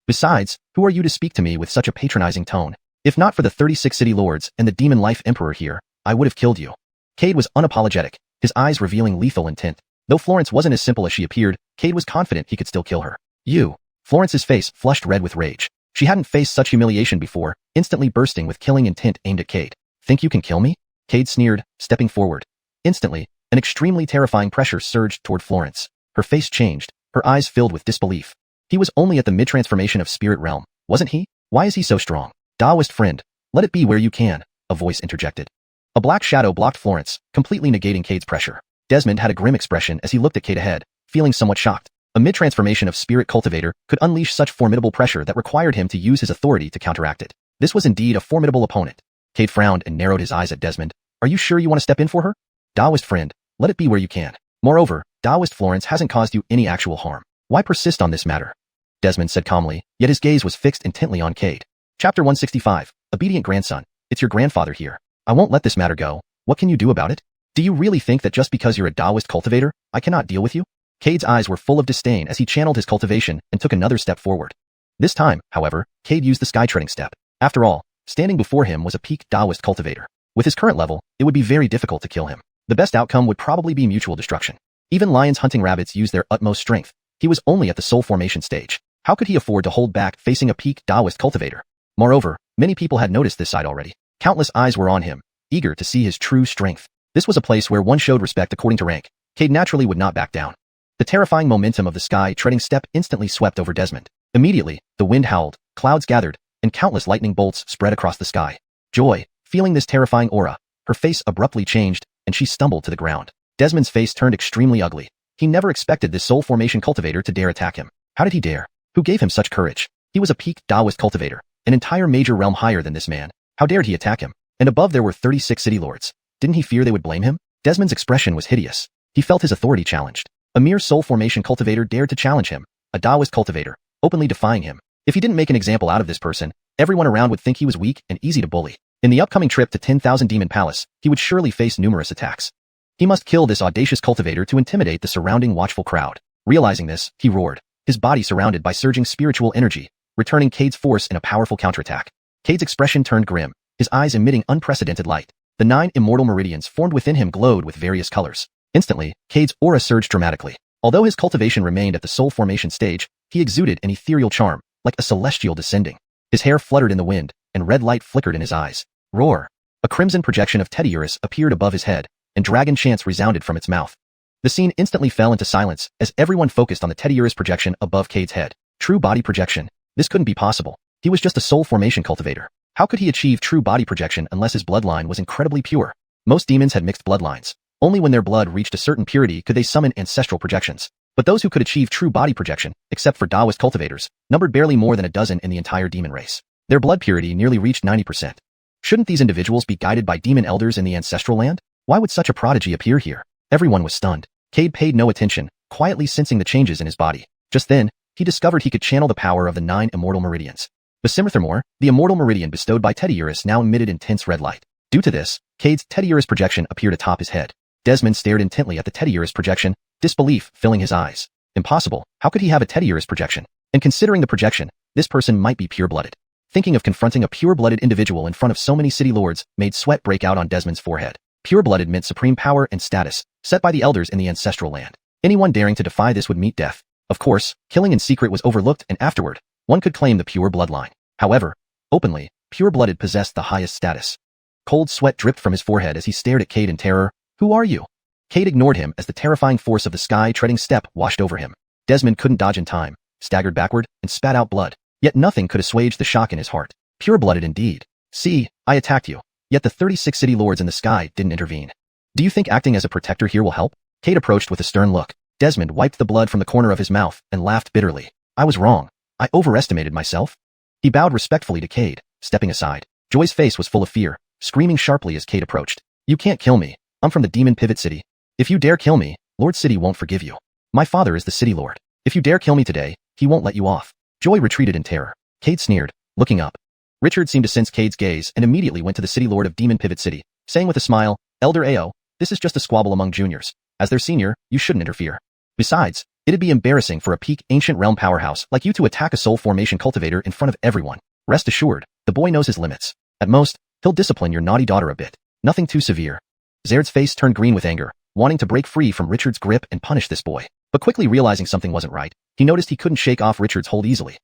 Besides, who are you to speak to me with such a patronizing tone? If not for the 36 city lords and the Demon Life Emperor here, I would have killed you. Cade was unapologetic, his eyes revealing lethal intent. Though Florence wasn't as simple as she appeared, Cade was confident he could still kill her. You. Florence's face flushed red with rage. She hadn't faced such humiliation before, instantly bursting with killing intent aimed at Cade. Think you can kill me? Cade sneered, stepping forward. Instantly, an extremely terrifying pressure surged toward Florence. Her face changed, her eyes filled with disbelief. He was only at the mid-transformation of spirit realm, wasn't he? Why is he so strong? Daoist friend, Let it be where you can, a voice interjected. A black shadow blocked Florence, completely negating Cade's pressure. Desmond had a grim expression as he looked at Cade ahead, feeling somewhat shocked. A mid-transformation of spirit cultivator could unleash such formidable pressure that required him to use his authority to counteract it. This was indeed a formidable opponent. Cade frowned and narrowed his eyes at Desmond. Are you sure you want to step in for her? Taoist friend, let it be where you can. Moreover, Taoist Florence hasn't caused you any actual harm. Why persist on this matter? Desmond said calmly, yet his gaze was fixed intently on Cade. Chapter 165, Obedient Grandson. It's your grandfather here. I won't let this matter go. What can you do about it? Do you really think that just because you're a Taoist cultivator, I cannot deal with you? Cade's eyes were full of disdain as he channeled his cultivation and took another step forward. This time, however, Cade used the sky-treading step. After all, standing before him was a peak Taoist cultivator. With his current level, it would be very difficult to kill him. The best outcome would probably be mutual destruction. Even lions hunting rabbits use their utmost strength. He was only at the soul formation stage. How could he afford to hold back facing a peak Taoist cultivator? Moreover, many people had noticed this side already. Countless eyes were on him, eager to see his true strength. This was a place where one showed respect according to rank. Cade naturally would not back down. The terrifying momentum of the sky-treading step instantly swept over Desmond. Immediately, the wind howled, clouds gathered, and countless lightning bolts spread across the sky. Joy, feeling this terrifying aura, her face abruptly changed, and she stumbled to the ground. Desmond's face turned extremely ugly. He never expected this soul formation cultivator to dare attack him. How did he dare? Who gave him such courage? He was a peak Taoist cultivator, an entire major realm higher than this man. How dared he attack him? And above there were 36 city lords. Didn't he fear they would blame him? Desmond's expression was hideous. He felt his authority challenged. A mere soul formation cultivator dared to challenge him, a Taoist cultivator, openly defying him. If he didn't make an example out of this person, everyone around would think he was weak and easy to bully. In the upcoming trip to 10,000 Demon Palace, he would surely face numerous attacks. He must kill this audacious cultivator to intimidate the surrounding watchful crowd. Realizing this, he roared, his body surrounded by surging spiritual energy, returning Cade's force in a powerful counterattack. Cade's expression turned grim, his eyes emitting unprecedented light. The 9 immortal meridians formed within him glowed with various colors. Instantly, Cade's aura surged dramatically. Although his cultivation remained at the soul formation stage, he exuded an ethereal charm, like a celestial descending. His hair fluttered in the wind, and red light flickered in his eyes. Roar! A crimson projection of Teddiurus appeared above his head, and dragon chants resounded from its mouth. The scene instantly fell into silence as everyone focused on the Teddiurus projection above Cade's head. True body projection. This couldn't be possible. He was just a soul formation cultivator. How could he achieve true body projection unless his bloodline was incredibly pure? Most demons had mixed bloodlines. Only when their blood reached a certain purity could they summon ancestral projections. But those who could achieve true body projection, except for Taoist cultivators, numbered barely more than a dozen in the entire demon race. Their blood purity nearly reached 90%. Shouldn't these individuals be guided by demon elders in the ancestral land? Why would such a prodigy appear here? Everyone was stunned. Cade paid no attention, quietly sensing the changes in his body. Just then, he discovered he could channel the power of the 9 immortal meridians. Furthermore, the immortal meridian bestowed by Teddiurus now emitted intense red light. Due to this, Cade's Teddiurus projection appeared atop his head. Desmond stared intently at the Teddiurus projection, disbelief filling his eyes. Impossible. How could he have a Teddiurus projection? And considering the projection, this person might be pure-blooded. Thinking of confronting a pure-blooded individual in front of so many city lords made sweat break out on Desmond's forehead. Pure-blooded meant supreme power and status, set by the elders in the ancestral land. Anyone daring to defy this would meet death. Of course, killing in secret was overlooked and afterward, one could claim the pure bloodline. However, openly, pure-blooded possessed the highest status. Cold sweat dripped from his forehead as he stared at Cade in terror. Who are you? Cade ignored him as the terrifying force of the sky-treading step washed over him. Desmond couldn't dodge in time, staggered backward, and spat out blood. Yet nothing could assuage the shock in his heart. Pure-blooded indeed. See, I attacked you. Yet the 36 city lords in the sky didn't intervene. Do you think acting as a protector here will help? Cade approached with a stern look. Desmond wiped the blood from the corner of his mouth and laughed bitterly. I was wrong. I overestimated myself. He bowed respectfully to Cade, stepping aside. Joy's face was full of fear, screaming sharply as Cade approached. You can't kill me. I'm from the demon pivot city. If you dare kill me, Lord City won't forgive you. My father is the city lord. If you dare kill me today, he won't let you off. Joy retreated in terror. Cade sneered, looking up. Richard seemed to sense Cade's gaze and immediately went to the city lord of Demon Pivot City, saying with a smile, Elder Ao, this is just a squabble among juniors. As their senior, you shouldn't interfere. Besides, it'd be embarrassing for a peak ancient realm powerhouse like you to attack a soul formation cultivator in front of everyone. Rest assured, the boy knows his limits. At most, he'll discipline your naughty daughter a bit. Nothing too severe. Zaired's face turned green with anger, wanting to break free from Richard's grip and punish this boy. But quickly realizing something wasn't right, he noticed he couldn't shake off Richard's hold easily.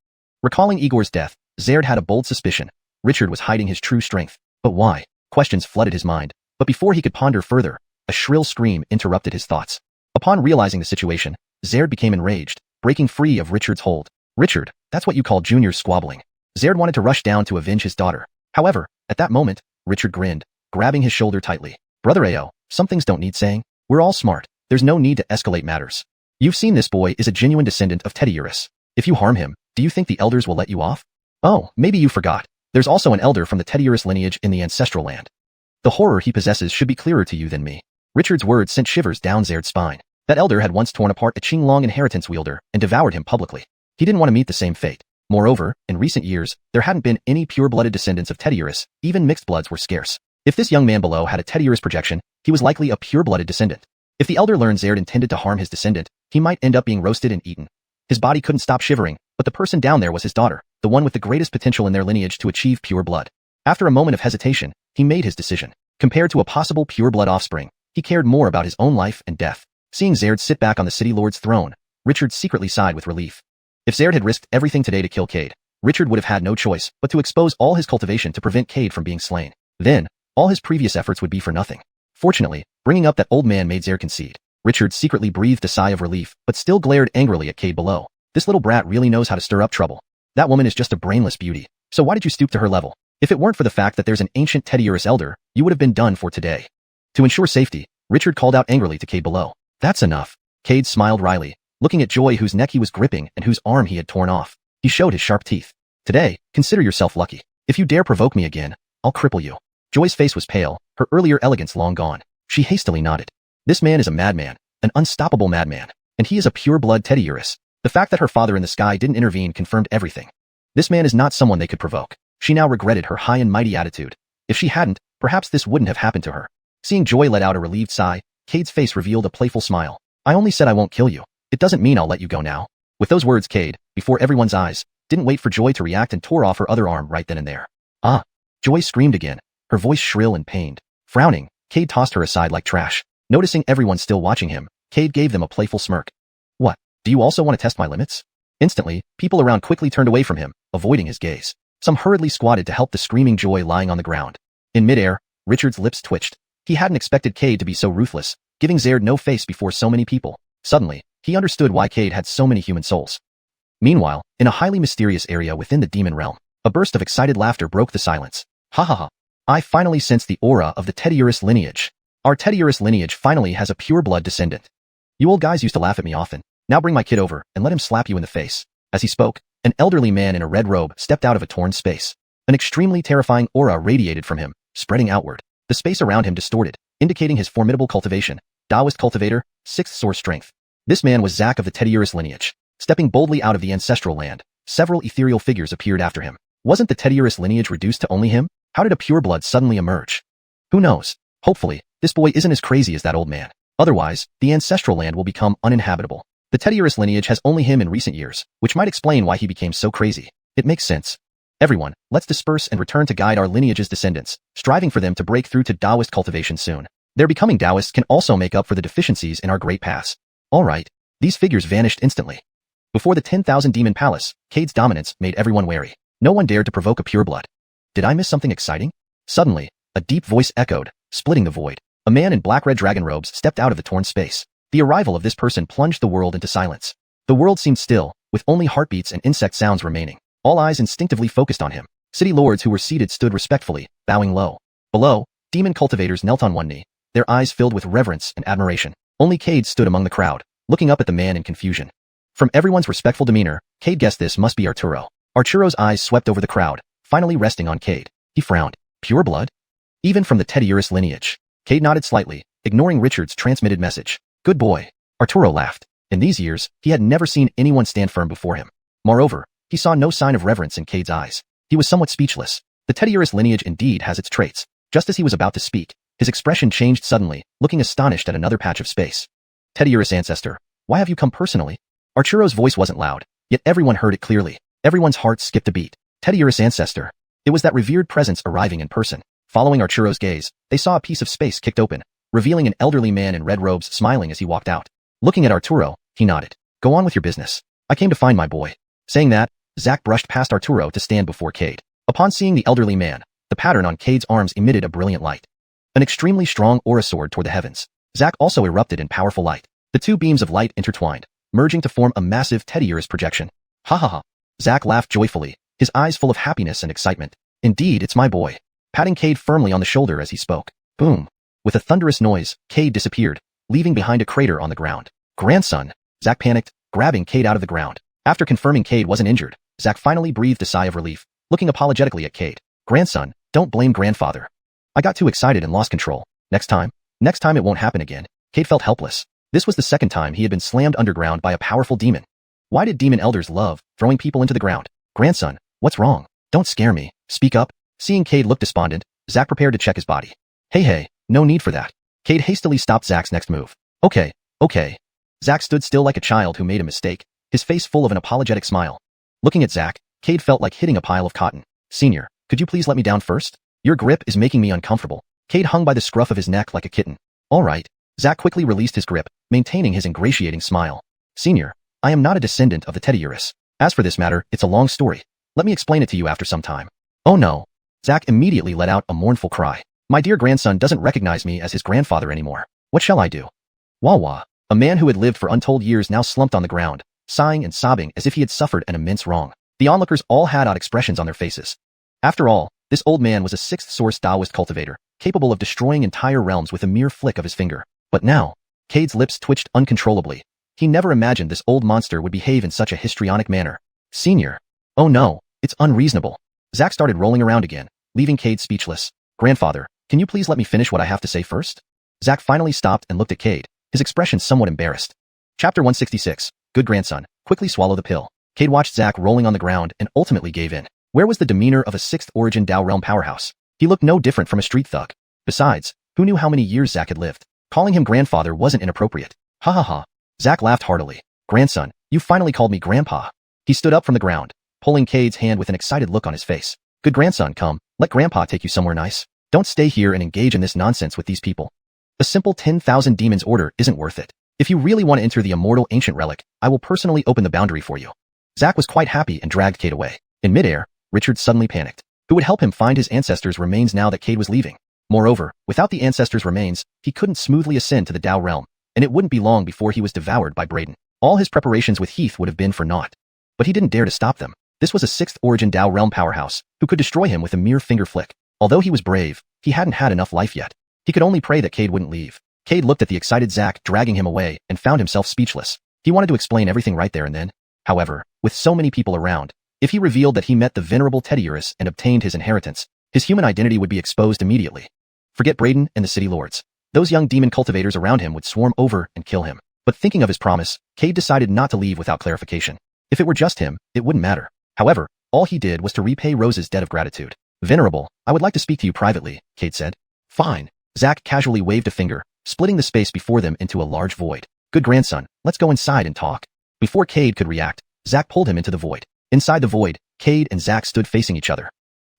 Recalling Igor's death, Zaired had a bold suspicion. Richard was hiding his true strength. But why? Questions flooded his mind. But before he could ponder further, a shrill scream interrupted his thoughts. Upon realizing the situation, Zaired became enraged, breaking free of Richard's hold. Richard, that's what you call juniors squabbling. Zaired wanted to rush down to avenge his daughter. However, At that moment, Richard grinned, grabbing his shoulder tightly. Brother Ao, some things don't need saying. We're all smart. There's no need to escalate matters. You've seen this boy is a genuine descendant of Tetiurus. If you harm him, do you think the elders will let you off? Oh, maybe you forgot. There's also an elder from the Tetiurus lineage in the ancestral land. The horror he possesses should be clearer to you than me. Richard's words sent shivers down Zaired's spine. That elder had once torn apart a Qinglong inheritance wielder and devoured him publicly. He didn't want to meet the same fate. Moreover, in recent years, there hadn't been any pure-blooded descendants of Tetiurus, even mixed bloods were scarce. If this young man below had a Tetiurus projection, he was likely a pure-blooded descendant. If the elder learned Zaired intended to harm his descendant, he might end up being roasted and eaten. His body couldn't stop shivering, but the person down there was his daughter, the one with the greatest potential in their lineage to achieve pure blood. After a moment of hesitation, he made his decision. Compared to a possible pure-blood offspring, he cared more about his own life and death. Seeing Zaired sit back on the city lord's throne, Richard secretly sighed with relief. If Zaired had risked everything today to kill Cade, Richard would have had no choice but to expose all his cultivation to prevent Cade from being slain. Then, all his previous efforts would be for nothing. Fortunately, bringing up that old man made Zaired concede. Richard secretly breathed a sigh of relief, but still glared angrily at Cade below. This little brat really knows how to stir up trouble. That woman is just a brainless beauty. So why did you stoop to her level? If it weren't for the fact that there's an ancient Tetiurus elder, you would have been done for today. To ensure safety, Richard called out angrily to Cade below. That's enough. Cade smiled wryly, looking at Joy whose neck he was gripping and whose arm he had torn off. He showed his sharp teeth. Today, consider yourself lucky. If you dare provoke me again, I'll cripple you. Joy's face was pale, her earlier elegance long gone. She hastily nodded. This man is a madman, an unstoppable madman, and he is a pure-blood Tetiurus. The fact that her father in the sky didn't intervene confirmed everything. This man is not someone they could provoke. She now regretted her high and mighty attitude. If she hadn't, perhaps this wouldn't have happened to her. Seeing Joy let out a relieved sigh, Cade's face revealed a playful smile. I only said I won't kill you. It doesn't mean I'll let you go now. With those words, Cade, before everyone's eyes, didn't wait for Joy to react and tore off her other arm right then and there. Ah! Joy screamed again, her voice shrill and pained. Frowning, Cade tossed her aside like trash. Noticing everyone still watching him, Cade gave them a playful smirk. What? Do you also want to test my limits? Instantly, people around quickly turned away from him, avoiding his gaze. Some hurriedly squatted to help the screaming Joy lying on the ground. In midair, Richard's lips twitched. He hadn't expected Cade to be so ruthless, giving Zaired no face before so many people. Suddenly, he understood why Cade had so many human souls. Meanwhile, in a highly mysterious area within the demon realm, a burst of excited laughter broke the silence. Ha ha ha. I finally sense the aura of the Tetiurus lineage. Our Tetiurus lineage finally has a pure-blood descendant. You old guys used to laugh at me often. Now bring my kid over and let him slap you in the face. As he spoke, an elderly man in a red robe stepped out of a torn space. An extremely terrifying aura radiated from him, spreading outward. The space around him distorted, indicating his formidable cultivation. Taoist cultivator, 6th source strength. This man was Zack of the Tetiurus lineage. Stepping boldly out of the ancestral land, several ethereal figures appeared after him. Wasn't the Tetiurus lineage reduced to only him? How did a pureblood suddenly emerge? Who knows? Hopefully, this boy isn't as crazy as that old man. Otherwise, the ancestral land will become uninhabitable. The Tetiurus lineage has only him in recent years, which might explain why he became so crazy. It makes sense. Everyone, let's disperse and return to guide our lineage's descendants, striving for them to break through to Taoist cultivation soon. Their becoming Taoists can also make up for the deficiencies in our great paths. Alright, these figures vanished instantly. Before the 10,000 Demon Palace, Cade's dominance made everyone wary. No one dared to provoke a pureblood. Did I miss something exciting? Suddenly, a deep voice echoed, splitting the void. A man in black-red dragon robes stepped out of the torn space. The arrival of this person plunged the world into silence. The world seemed still, with only heartbeats and insect sounds remaining. All eyes instinctively focused on him. City lords who were seated stood respectfully, bowing low. Below, demon cultivators knelt on one knee, their eyes filled with reverence and admiration. Only Cade stood among the crowd, looking up at the man in confusion. From everyone's respectful demeanor, Cade guessed this must be Arturo. Arturo's eyes swept over the crowd, finally resting on Cade. He frowned. Pure blood? Even from the Tetiurus lineage. Cade nodded slightly, ignoring Richard's transmitted message. Good boy. Arturo laughed. In these years, he had never seen anyone stand firm before him. Moreover, he saw no sign of reverence in Cade's eyes. He was somewhat speechless. The Tetiurus lineage indeed has its traits. Just as he was about to speak, his expression changed suddenly, looking astonished at another patch of space. Tetiurus ancestor, why have you come personally? Arturo's voice wasn't loud, yet everyone heard it clearly. Everyone's heart skipped a beat. Tetiurus ancestor. It was that revered presence arriving in person. Following Arturo's gaze, they saw a piece of space kicked open, revealing an elderly man in red robes smiling as he walked out. Looking at Arturo, he nodded. Go on with your business. I came to find my boy. Saying that, Zack brushed past Arturo to stand before Cade. Upon seeing the elderly man, the pattern on Cade's arms emitted a brilliant light. An extremely strong aura soared toward the heavens. Zack also erupted in powerful light. The two beams of light intertwined, merging to form a massive Tetiurus projection. Ha ha ha. Zack laughed joyfully, his eyes full of happiness and excitement. Indeed, it's my boy. patting Cade firmly on the shoulder as he spoke. Boom. With a thunderous noise, Cade disappeared, leaving behind a crater on the ground. Grandson. Zack panicked, grabbing Cade out of the ground. After confirming Cade wasn't injured, Zack finally breathed a sigh of relief, looking apologetically at Cade. Grandson, don't blame grandfather. I got too excited and lost control. Next time it won't happen again. Cade felt helpless. This was the second time he had been slammed underground by a powerful demon. Why did demon elders love throwing people into the ground? Grandson, what's wrong? Don't scare me. Speak up. Seeing Cade look despondent, Zack prepared to check his body. Hey, no need for that. Cade hastily stopped Zack's next move. Okay. Zack stood still like a child who made a mistake, his face full of an apologetic smile. Looking at Zack, Cade felt like hitting a pile of cotton. Senior, could you please let me down first? Your grip is making me uncomfortable. Cade hung by the scruff of his neck like a kitten. All right. Zack quickly released his grip, maintaining his ingratiating smile. Senior, I am not a descendant of the Teddyurus. As for this matter, it's a long story. Let me explain it to you after some time. Oh no. Zack immediately let out a mournful cry. My dear grandson doesn't recognize me as his grandfather anymore. What shall I do? Wah. A man who had lived for untold years now slumped on the ground, sighing and sobbing as if he had suffered an immense wrong. The onlookers all had odd expressions on their faces. After all, this old man was a sixth source Taoist cultivator, capable of destroying entire realms with a mere flick of his finger. But now, Cade's lips twitched uncontrollably. He never imagined this old monster would behave in such a histrionic manner. Senior. Oh no, it's unreasonable. Zack started rolling around again, leaving Cade speechless. Grandfather, can you please let me finish what I have to say first? Zack finally stopped and looked at Cade, his expression somewhat embarrassed. Chapter 166. Good grandson, quickly swallow the pill. Cade watched Zack rolling on the ground and ultimately gave in. Where was the demeanor of a sixth origin Tao realm powerhouse? He looked no different from a street thug. Besides, who knew how many years Zack had lived? Calling him grandfather wasn't inappropriate. Ha. Zack laughed heartily. Grandson, you finally called me grandpa. He stood up from the ground, pulling Cade's hand with an excited look on his face. Good grandson, come, let grandpa take you somewhere nice. Don't stay here and engage in this nonsense with these people. A simple 10,000 demons order isn't worth it. If you really want to enter the immortal ancient relic, I will personally open the boundary for you. Zack was quite happy and dragged Cade away. In midair, Richard suddenly panicked. Who would help him find his ancestors' remains now that Cade was leaving? Moreover, without the ancestors' remains, he couldn't smoothly ascend to the Tao realm, and it wouldn't be long before he was devoured by Braden. All his preparations with Heath would have been for naught. But he didn't dare to stop them. This was a sixth origin Tao realm powerhouse, who could destroy him with a mere finger flick. Although he was brave, he hadn't had enough life yet. He could only pray that Cade wouldn't leave. Cade looked at the excited Zack dragging him away and found himself speechless. He wanted to explain everything right there and then. However, with so many people around, if he revealed that he met the venerable Teddyurus and obtained his inheritance, his human identity would be exposed immediately. Forget Braden and the city lords. Those young demon cultivators around him would swarm over and kill him. But thinking of his promise, Cade decided not to leave without clarification. If it were just him, it wouldn't matter. However, all he did was to repay Rose's debt of gratitude. Venerable, I would like to speak to you privately, Cade said. Fine. Zack casually waved a finger, splitting the space before them into a large void. Good grandson, let's go inside and talk. Before Cade could react, Zack pulled him into the void. Inside the void, Cade and Zack stood facing each other.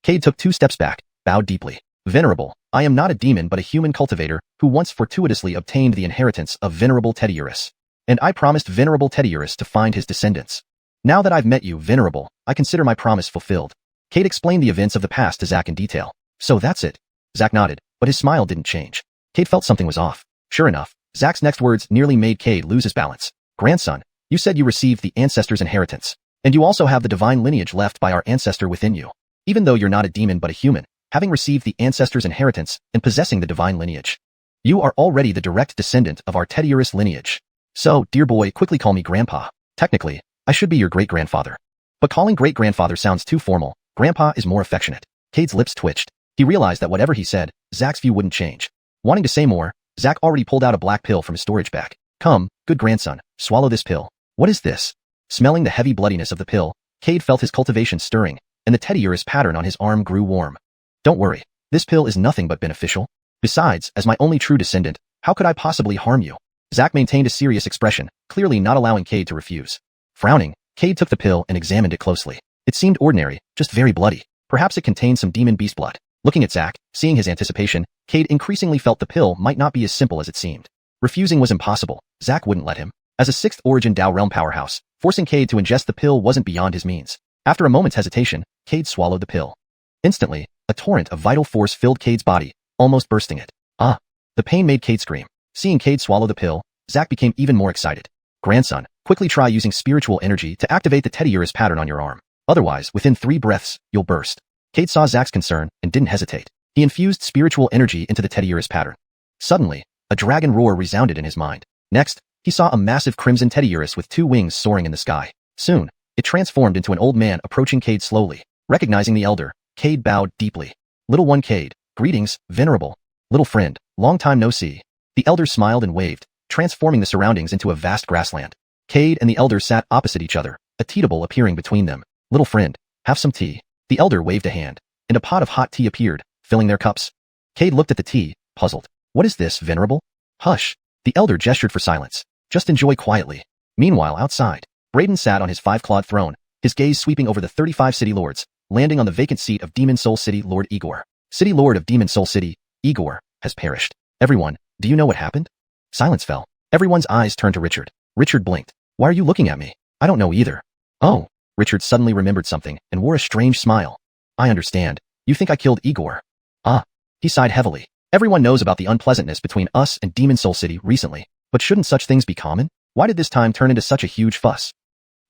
Cade took 2 steps back, bowed deeply. Venerable, I am not a demon but a human cultivator who once fortuitously obtained the inheritance of venerable Teddyurus. And I promised venerable Teddyurus to find his descendants. Now that I've met you, venerable, I consider my promise fulfilled. Cade explained the events of the past to Zack in detail. So that's it. Zack nodded, but his smile didn't change. Cade felt something was off. Sure enough, Zack's next words nearly made Cade lose his balance. Grandson, you said you received the ancestor's inheritance. And you also have the divine lineage left by our ancestor within you. Even though you're not a demon but a human, having received the ancestor's inheritance and possessing the divine lineage, you are already the direct descendant of our Teddyurus lineage. So, dear boy, quickly call me grandpa. Technically, I should be your great-grandfather. But calling great-grandfather sounds too formal. Grandpa is more affectionate. Cade's lips twitched. He realized that whatever he said, Zack's view wouldn't change. Wanting to say more, Zack already pulled out a black pill from his storage bag. Come, good grandson, swallow this pill. What is this? Smelling the heavy bloodiness of the pill, Cade felt his cultivation stirring, and the Teddyurus pattern on his arm grew warm. Don't worry, this pill is nothing but beneficial. Besides, as my only true descendant, how could I possibly harm you? Zack maintained a serious expression, clearly not allowing Cade to refuse. Frowning, Cade took the pill and examined it closely. It seemed ordinary, just very bloody. Perhaps it contained some demon beast blood. Looking at Zack, seeing his anticipation, Cade increasingly felt the pill might not be as simple as it seemed. Refusing was impossible. Zack wouldn't let him. As a sixth origin Tao realm powerhouse, forcing Cade to ingest the pill wasn't beyond his means. After a moment's hesitation, Cade swallowed the pill. Instantly, a torrent of vital force filled Cade's body, almost bursting it. Ah! The pain made Cade scream. Seeing Cade swallow the pill, Zack became even more excited. Grandson, quickly try using spiritual energy to activate the Teddyurus pattern on your arm. Otherwise, within 3 breaths, you'll burst. Cade saw Zack's concern and didn't hesitate. He infused spiritual energy into the teddy-urus pattern. Suddenly, a dragon roar resounded in his mind. Next, he saw a massive crimson teddy-urus with 2 wings soaring in the sky. Soon, it transformed into an old man approaching Cade slowly. Recognizing the elder, Cade bowed deeply. Little one Cade, greetings, venerable. Little friend, long time no see. The elder smiled and waved, transforming the surroundings into a vast grassland. Cade and the elder sat opposite each other, a teetable appearing between them. Little friend, have some tea. The elder waved a hand, and a pot of hot tea appeared, filling their cups. Cade looked at the tea, puzzled. What is this, venerable? Hush. The elder gestured for silence. Just enjoy quietly. Meanwhile, outside, Braden sat on his 5-clawed throne, his gaze sweeping over the 35 city lords, landing on the vacant seat of Demon Soul City Lord Igor. City Lord of Demon Soul City, Igor, has perished. Everyone, do you know what happened? Silence fell. Everyone's eyes turned to Richard. Richard blinked. Why are you looking at me? I don't know either. Oh. Richard suddenly remembered something and wore a strange smile. I understand. You think I killed Igor? Ah. He sighed heavily. Everyone knows about the unpleasantness between us and Demon Soul City recently, but shouldn't such things be common? Why did this time turn into such a huge fuss?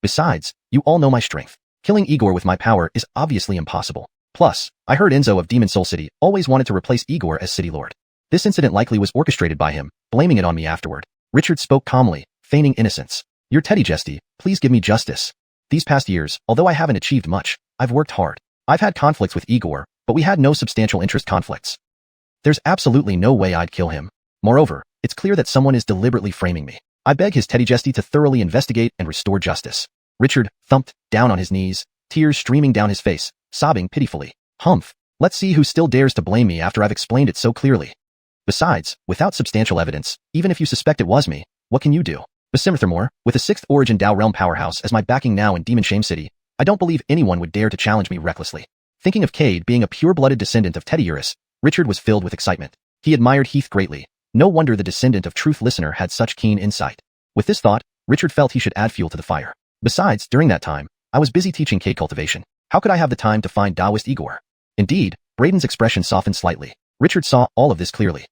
Besides, you all know my strength. Killing Igor with my power is obviously impossible. Plus, I heard Enzo of Demon Soul City always wanted to replace Igor as City Lord. This incident likely was orchestrated by him, blaming it on me afterward. Richard spoke calmly, feigning innocence. You're Teddy Jesty, please give me justice. These past years, although I haven't achieved much, I've worked hard. I've had conflicts with Igor, but we had no substantial interest conflicts. There's absolutely no way I'd kill him. Moreover, it's clear that someone is deliberately framing me. I beg his Teddy Jesty to thoroughly investigate and restore justice. Richard thumped down on his knees, tears streaming down his face, sobbing pitifully. Humph. Let's see who still dares to blame me after I've explained it so clearly. Besides, without substantial evidence, even if you suspect it was me, what can you do? Furthermore, with a 6th origin Dao Realm powerhouse as my backing now in Demon Shame City, I don't believe anyone would dare to challenge me recklessly. Thinking of Cade being a pure-blooded descendant of Teddy-urus, Richard was filled with excitement. He admired Heath greatly. No wonder the descendant of Truth Listener had such keen insight. With this thought, Richard felt he should add fuel to the fire. Besides, during that time, I was busy teaching Cade cultivation. How could I have the time to find Taoist Igor? Indeed, Braden's expression softened slightly. Richard saw all of this clearly.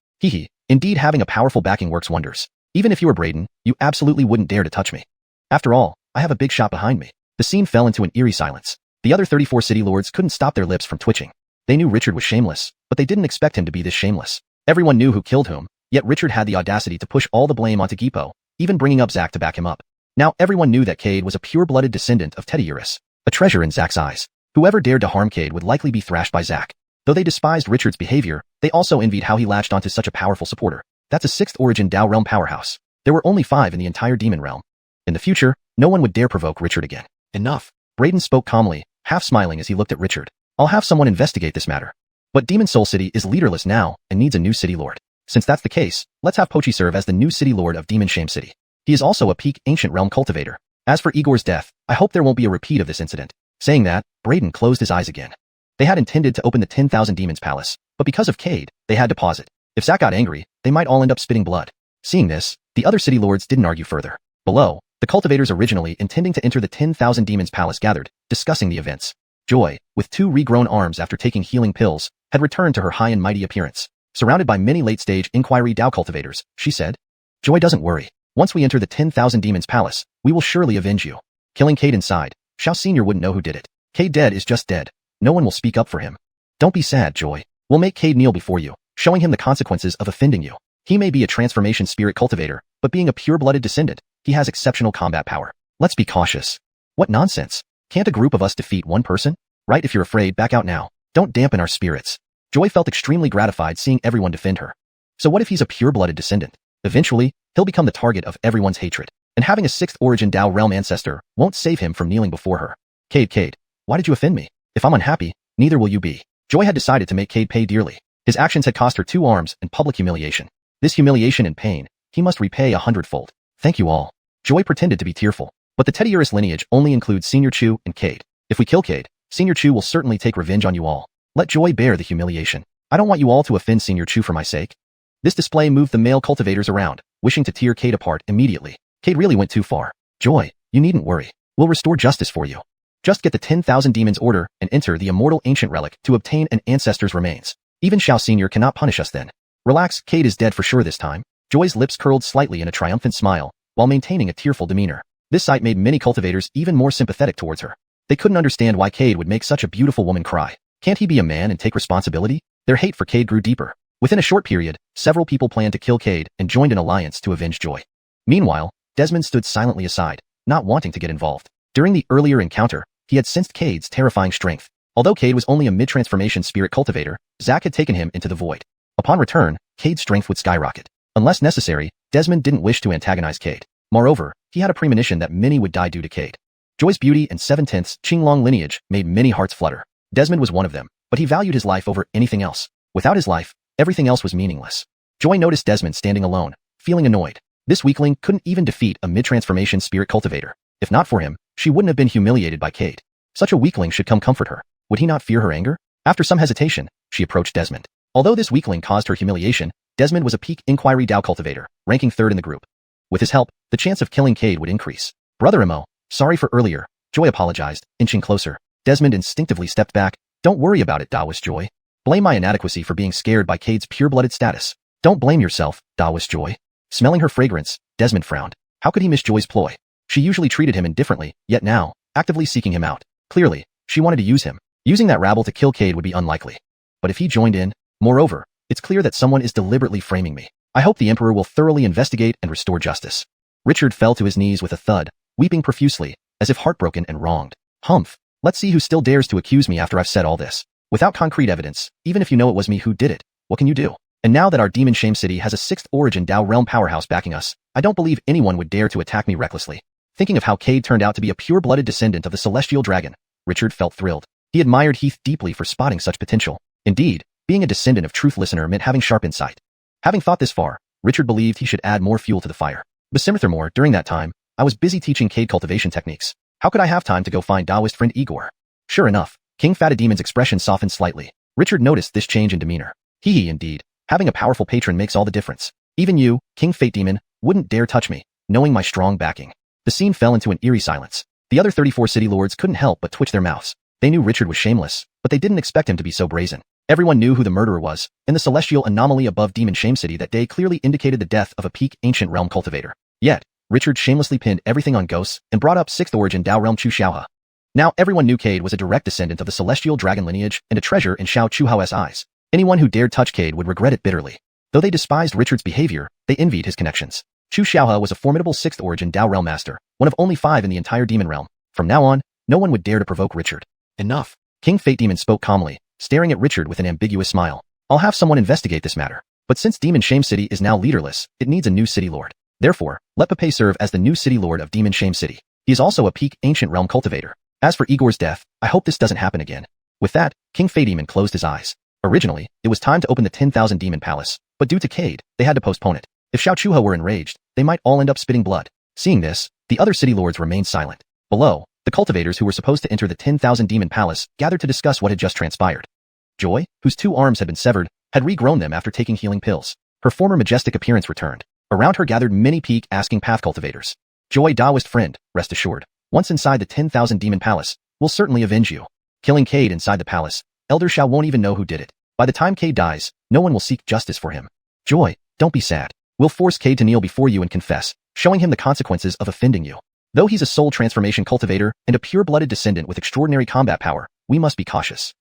Indeed having a powerful backing works wonders. Even if you were Braden, you absolutely wouldn't dare to touch me. After all, I have a big shot behind me. The scene fell into an eerie silence. The other 34 city lords couldn't stop their lips from twitching. They knew Richard was shameless, but they didn't expect him to be this shameless. Everyone knew who killed whom, yet Richard had the audacity to push all the blame onto Gipo, even bringing up Zack to back him up. Now everyone knew that Cade was a pure-blooded descendant of Teddy-urus, a treasure in Zack's eyes. Whoever dared to harm Cade would likely be thrashed by Zack. Though they despised Richard's behavior, they also envied how he latched onto such a powerful supporter. That's a 6th origin Dao Realm powerhouse. There were only 5 in the entire demon realm. In the future, no one would dare provoke Richard again. Enough. Braden spoke calmly, half smiling as he looked at Richard. I'll have someone investigate this matter. But Demon Soul City is leaderless now and needs a new city lord. Since that's the case, let's have Pochi serve as the new city lord of Demon Shame City. He is also a peak ancient realm cultivator. As for Igor's death, I hope there won't be a repeat of this incident. Saying that, Braden closed his eyes again. They had intended to open the 10,000 Demons Palace, but because of Cade, they had to pause it. If Zack got angry, they might all end up spitting blood. Seeing this, the other city lords didn't argue further. Below, the cultivators originally intending to enter the 10,000 Demons Palace gathered, discussing the events. Joy, with 2 regrown arms after taking healing pills, had returned to her high and mighty appearance. Surrounded by many late-stage inquiry Dao cultivators, she said, Joy doesn't worry. Once we enter the 10,000 Demons Palace, we will surely avenge you. Killing Cade inside, Xiao Senior wouldn't know who did it. Cade dead is just dead. No one will speak up for him. Don't be sad, Joy. We'll make Cade kneel before you, showing him the consequences of offending you. He may be a transformation spirit cultivator, but being a pure-blooded descendant, he has exceptional combat power. Let's be cautious. What nonsense. Can't a group of us defeat one person? Right, if you're afraid, back out now. Don't dampen our spirits. Joy felt extremely gratified seeing everyone defend her. So what if he's a pure-blooded descendant? Eventually, he'll become the target of everyone's hatred. And having a 6th origin Dao realm ancestor won't save him from kneeling before her. Cade, why did you offend me? If I'm unhappy, neither will you be. Joy had decided to make Cade pay dearly. His actions had cost her 2 arms and public humiliation. This humiliation and pain, he must repay 100-fold. Thank you all. Joy pretended to be tearful. But the Teddy-urus lineage only includes Senior Chu and Cade. If we kill Cade, Senior Chu will certainly take revenge on you all. Let Joy bear the humiliation. I don't want you all to offend Senior Chu for my sake. This display moved the male cultivators around, wishing to tear Cade apart immediately. Cade really went too far. Joy, you needn't worry. We'll restore justice for you. Just get the 10,000 Demons Order and enter the immortal ancient relic to obtain an ancestor's remains. Even Xiao Senior cannot punish us then. Relax, Cade is dead for sure this time. Joy's lips curled slightly in a triumphant smile, while maintaining a tearful demeanor. This sight made many cultivators even more sympathetic towards her. They couldn't understand why Cade would make such a beautiful woman cry. Can't he be a man and take responsibility? Their hate for Cade grew deeper. Within a short period, several people planned to kill Cade and joined an alliance to avenge Joy. Meanwhile, Desmond stood silently aside, not wanting to get involved. During the earlier encounter, he had sensed Cade's terrifying strength. Although Cade was only a mid-transformation spirit cultivator, Zack had taken him into the void. Upon return, Cade's strength would skyrocket. Unless necessary, Desmond didn't wish to antagonize Cade. Moreover, he had a premonition that many would die due to Cade. Joy's beauty and 7/10 Qinglong lineage made many hearts flutter. Desmond was one of them, but he valued his life over anything else. Without his life, everything else was meaningless. Joy noticed Desmond standing alone, feeling annoyed. This weakling couldn't even defeat a mid-transformation spirit cultivator. If not for him, she wouldn't have been humiliated by Cade. Such a weakling should come comfort her. Would he not fear her anger? After some hesitation, she approached Desmond. Although this weakling caused her humiliation, Desmond was a peak inquiry Dao cultivator, ranking 3rd in the group. With his help, the chance of killing Cade would increase. Brother Mo, sorry for earlier, Joy apologized, inching closer. Desmond instinctively stepped back. Don't worry about it, Daoist Joy. Blame my inadequacy for being scared by Cade's pure-blooded status. Don't blame yourself, Daoist Joy. Smelling her fragrance, Desmond frowned. How could he miss Joy's ploy? She usually treated him indifferently, yet now, actively seeking him out. Clearly, she wanted to use him. Using that rabble to kill Cade would be unlikely. But if he joined in, moreover, it's clear that someone is deliberately framing me. I hope the Emperor will thoroughly investigate and restore justice. Richard fell to his knees with a thud, weeping profusely, as if heartbroken and wronged. Humph. Let's see who still dares to accuse me after I've said all this. Without concrete evidence, even if you know it was me who did it, what can you do? And now that our Demon Shame City has a 6th origin Dao realm powerhouse backing us, I don't believe anyone would dare to attack me recklessly. Thinking of how Cade turned out to be a pure-blooded descendant of the Celestial Dragon, Richard felt thrilled. He admired Heath deeply for spotting such potential. Indeed, being a descendant of Truth Listener meant having sharp insight. Having thought this far, Richard believed he should add more fuel to the fire. Furthermore, during that time, I was busy teaching Cade cultivation techniques. How could I have time to go find Daoist friend Igor? Sure enough, King Fata Demon's expression softened slightly. Richard noticed this change in demeanor. Indeed. Having a powerful patron makes all the difference. Even you, King Fate Demon, wouldn't dare touch me, knowing my strong backing. The scene fell into an eerie silence. The other 34 city lords couldn't help but twitch their mouths. They knew Richard was shameless, but they didn't expect him to be so brazen. Everyone knew who the murderer was, and the celestial anomaly above Demon Shame City that day clearly indicated the death of a peak ancient realm cultivator. Yet, Richard shamelessly pinned everything on ghosts and brought up 6th origin Dao realm xiuxian. Now everyone knew Cade was a direct descendant of the celestial dragon lineage and a treasure in xiuxian's eyes. Anyone who dared touch Cade would regret it bitterly. Though they despised Richard's behavior, they envied his connections. Xiuxian was a formidable 6th origin Dao realm master, one of only 5 in the entire demon realm. From now on, no one would dare to provoke Richard. Enough. King Fate Demon spoke calmly, staring at Richard with an ambiguous smile. I'll have someone investigate this matter. But since Demon Shame City is now leaderless, it needs a new city lord. Therefore, let Pepe serve as the new city lord of Demon Shame City. He is also a peak ancient realm cultivator. As for Igor's death, I hope this doesn't happen again. With that, King Fate Demon closed his eyes. Originally, it was time to open the 10,000 Demon Palace, but due to Cade, they had to postpone it. If xiuxian were enraged, they might all end up spitting blood. Seeing this, the other city lords remained silent. Below, the cultivators who were supposed to enter the 10,000 Demon Palace gathered to discuss what had just transpired. Joy, whose 2 arms had been severed, had regrown them after taking healing pills. Her former majestic appearance returned. Around her gathered many peak asking path cultivators. Joy, Daoist friend, rest assured. Once inside the 10,000 Demon Palace, we'll certainly avenge you. Killing Cade inside the palace, Elder Xiao won't even know who did it. By the time Cade dies, no one will seek justice for him. Joy, don't be sad. We'll force Cade to kneel before you and confess, showing him the consequences of offending you. Though he's a soul transformation cultivator and a pure-blooded descendant with extraordinary combat power, we must be cautious.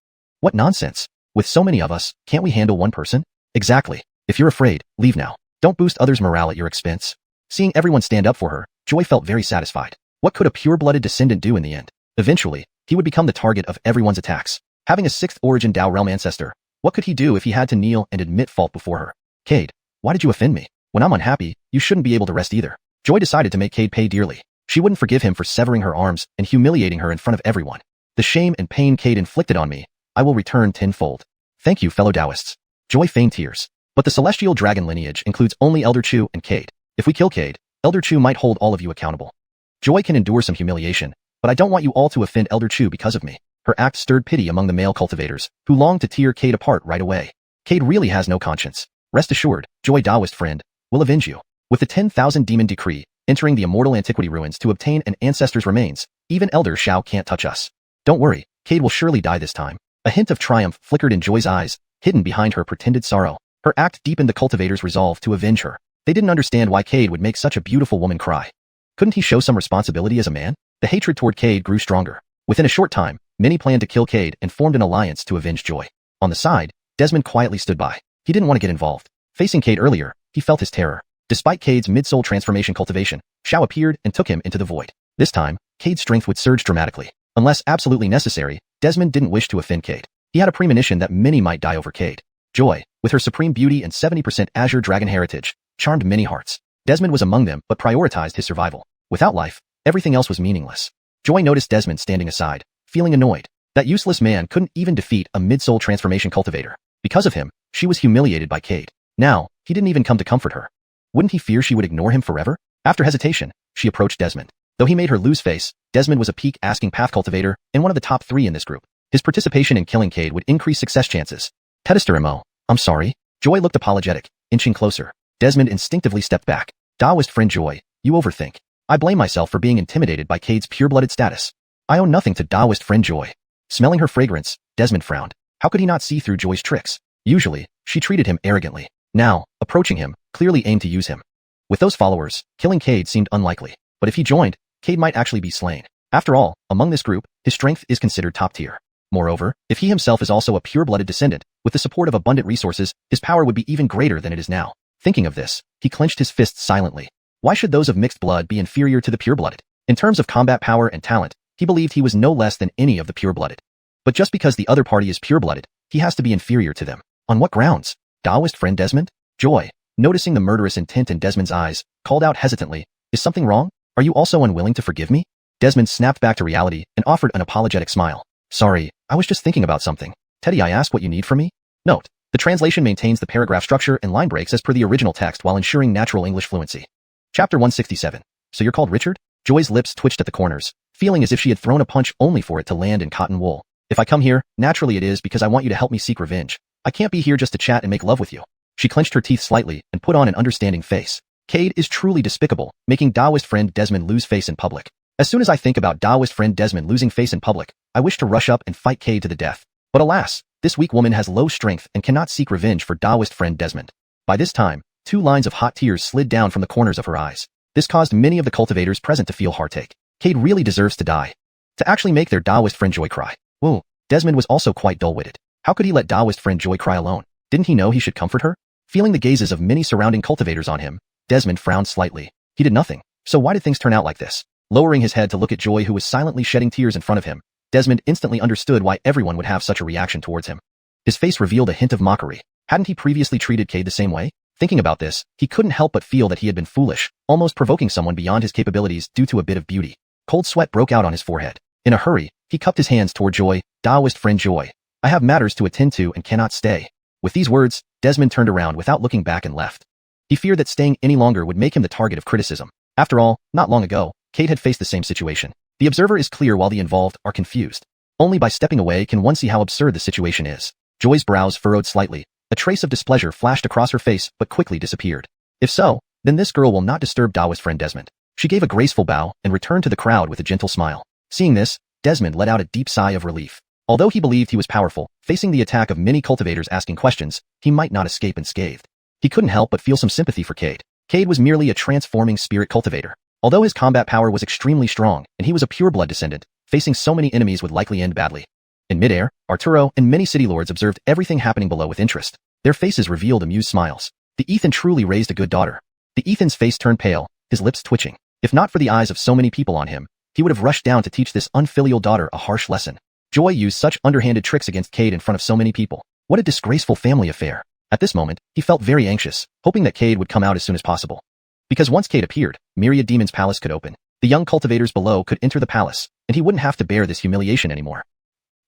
What nonsense. With so many of us, can't we handle one person? Exactly. If you're afraid, leave now. Don't boost others' morale at your expense. Seeing everyone stand up for her, Joy felt very satisfied. What could a pure-blooded descendant do in the end? Eventually, he would become the target of everyone's attacks. Having a 6th origin Dao realm ancestor, what could he do if he had to kneel and admit fault before her? Cade, why did you offend me? When I'm unhappy, you shouldn't be able to rest either. Joy decided to make Cade pay dearly. She wouldn't forgive him for severing her arms and humiliating her in front of everyone. The shame and pain Cade inflicted on me, I will return tenfold. Thank you, fellow Daoists. Joy feigned tears. But the celestial dragon lineage includes only Elder Chu and Cade. If we kill Cade, Elder Chu might hold all of you accountable. Joy can endure some humiliation, but I don't want you all to offend Elder Chu because of me. Her act stirred pity among the male cultivators, who longed to tear Cade apart right away. Cade really has no conscience. Rest assured, Joy Daoist friend, will avenge you. With the 10,000 demon decree, entering the immortal antiquity ruins to obtain an ancestor's remains, even Elder Xiao can't touch us. Don't worry, Cade will surely die this time. A hint of triumph flickered in Joy's eyes, hidden behind her pretended sorrow. Her act deepened the cultivators' resolve to avenge her. They didn't understand why Cade would make such a beautiful woman cry. Couldn't he show some responsibility as a man? The hatred toward Cade grew stronger. Within a short time, many planned to kill Cade and formed an alliance to avenge Joy. On the side, Desmond quietly stood by. He didn't want to get involved. Facing Cade earlier, he felt his terror. Despite Cade's mid-soul transformation cultivation, Xiao appeared and took him into the void. This time, Cade's strength would surge dramatically. Unless absolutely necessary, Desmond didn't wish to offend Cade. He had a premonition that many might die over Cade. Joy, with her supreme beauty and 70% Azure Dragon heritage, charmed many hearts. Desmond was among them but prioritized his survival. Without life, everything else was meaningless. Joy noticed Desmond standing aside, feeling annoyed. That useless man couldn't even defeat a mid-soul transformation cultivator. Because of him, she was humiliated by Cade. Now, he didn't even come to comfort her. Wouldn't he fear she would ignore him forever? After hesitation, she approached Desmond. Though he made her lose face, Desmond was a peak asking path cultivator and one of the top 3 in this group. His participation in killing Cade would increase success chances. Detested MO. I'm sorry. Joy looked apologetic, inching closer. Desmond instinctively stepped back. Taoist friend Joy, you overthink. I blame myself for being intimidated by Cade's pure-blooded status. I owe nothing to Taoist friend Joy. Smelling her fragrance, Desmond frowned. How could he not see through Joy's tricks? Usually, she treated him arrogantly. Now, approaching him, clearly aimed to use him. With those followers, killing Cade seemed unlikely. But if he joined, Cade might actually be slain. After all, among this group, his strength is considered top tier. Moreover, if he himself is also a pure-blooded descendant, with the support of abundant resources, his power would be even greater than it is now. Thinking of this, he clenched his fists silently. Why should those of mixed blood be inferior to the pure-blooded? In terms of combat power and talent, he believed he was no less than any of the pure-blooded. But just because the other party is pure-blooded, he has to be inferior to them. On what grounds? Taoist friend Desmond? Joy, noticing the murderous intent in Desmond's eyes, called out hesitantly, is something wrong? Are you also unwilling to forgive me? Desmond snapped back to reality and offered an apologetic smile. Sorry, I was just thinking about something. Teddy, I asked what you need from me? Note, the translation maintains the paragraph structure and line breaks as per the original text while ensuring natural English fluency. Chapter 167. So you're called Richard? Joy's lips twitched at the corners, feeling as if she had thrown a punch only for it to land in cotton wool. If I come here, naturally it is because I want you to help me seek revenge. I can't be here just to chat and make love with you. She clenched her teeth slightly and put on an understanding face. Cade is truly despicable, making Taoist friend Desmond lose face in public. As soon as I think about Taoist friend Desmond losing face in public, I wish to rush up and fight Cade to the death. But alas, this weak woman has low strength and cannot seek revenge for Taoist friend Desmond. By this time, 2 lines of hot tears slid down from the corners of her eyes. This caused many of the cultivators present to feel heartache. Cade really deserves to die. To actually make their Taoist friend Joy cry. Whoa, Desmond was also quite dull-witted. How could he let Taoist friend Joy cry alone? Didn't he know he should comfort her? Feeling the gazes of many surrounding cultivators on him, Desmond frowned slightly. He did nothing. So why did things turn out like this? Lowering his head to look at Joy, who was silently shedding tears in front of him, Desmond instantly understood why everyone would have such a reaction towards him. His face revealed a hint of mockery. Hadn't he previously treated Cade the same way? Thinking about this, he couldn't help but feel that he had been foolish, almost provoking someone beyond his capabilities due to a bit of beauty. Cold sweat broke out on his forehead. In a hurry, he cupped his hands toward Joy. Taoist friend Joy, I have matters to attend to and cannot stay. With these words, Desmond turned around without looking back and left. He feared that staying any longer would make him the target of criticism. After all, not long ago, Cade had faced the same situation. The observer is clear while the involved are confused. Only by stepping away can one see how absurd the situation is. Joy's brows furrowed slightly. A trace of displeasure flashed across her face but quickly disappeared. If so, then this girl will not disturb Taoist friend Desmond. She gave a graceful bow and returned to the crowd with a gentle smile. Seeing this, Desmond let out a deep sigh of relief. Although he believed he was powerful, facing the attack of many cultivators asking questions, he might not escape unscathed. He couldn't help but feel some sympathy for Cade. Cade was merely a transforming spirit cultivator. Although his combat power was extremely strong and he was a pure-blood descendant, facing so many enemies would likely end badly. In midair, Arturo and many city lords observed everything happening below with interest. Their faces revealed amused smiles. The Ethan truly raised a good daughter. The Ethan's face turned pale, his lips twitching. If not for the eyes of so many people on him, he would have rushed down to teach this unfilial daughter a harsh lesson. Joy used such underhanded tricks against Cade in front of so many people. What a disgraceful family affair. At this moment, he felt very anxious, hoping that Cade would come out as soon as possible. Because once Cade appeared, Myriad Demon's palace could open. The young cultivators below could enter the palace, and he wouldn't have to bear this humiliation anymore.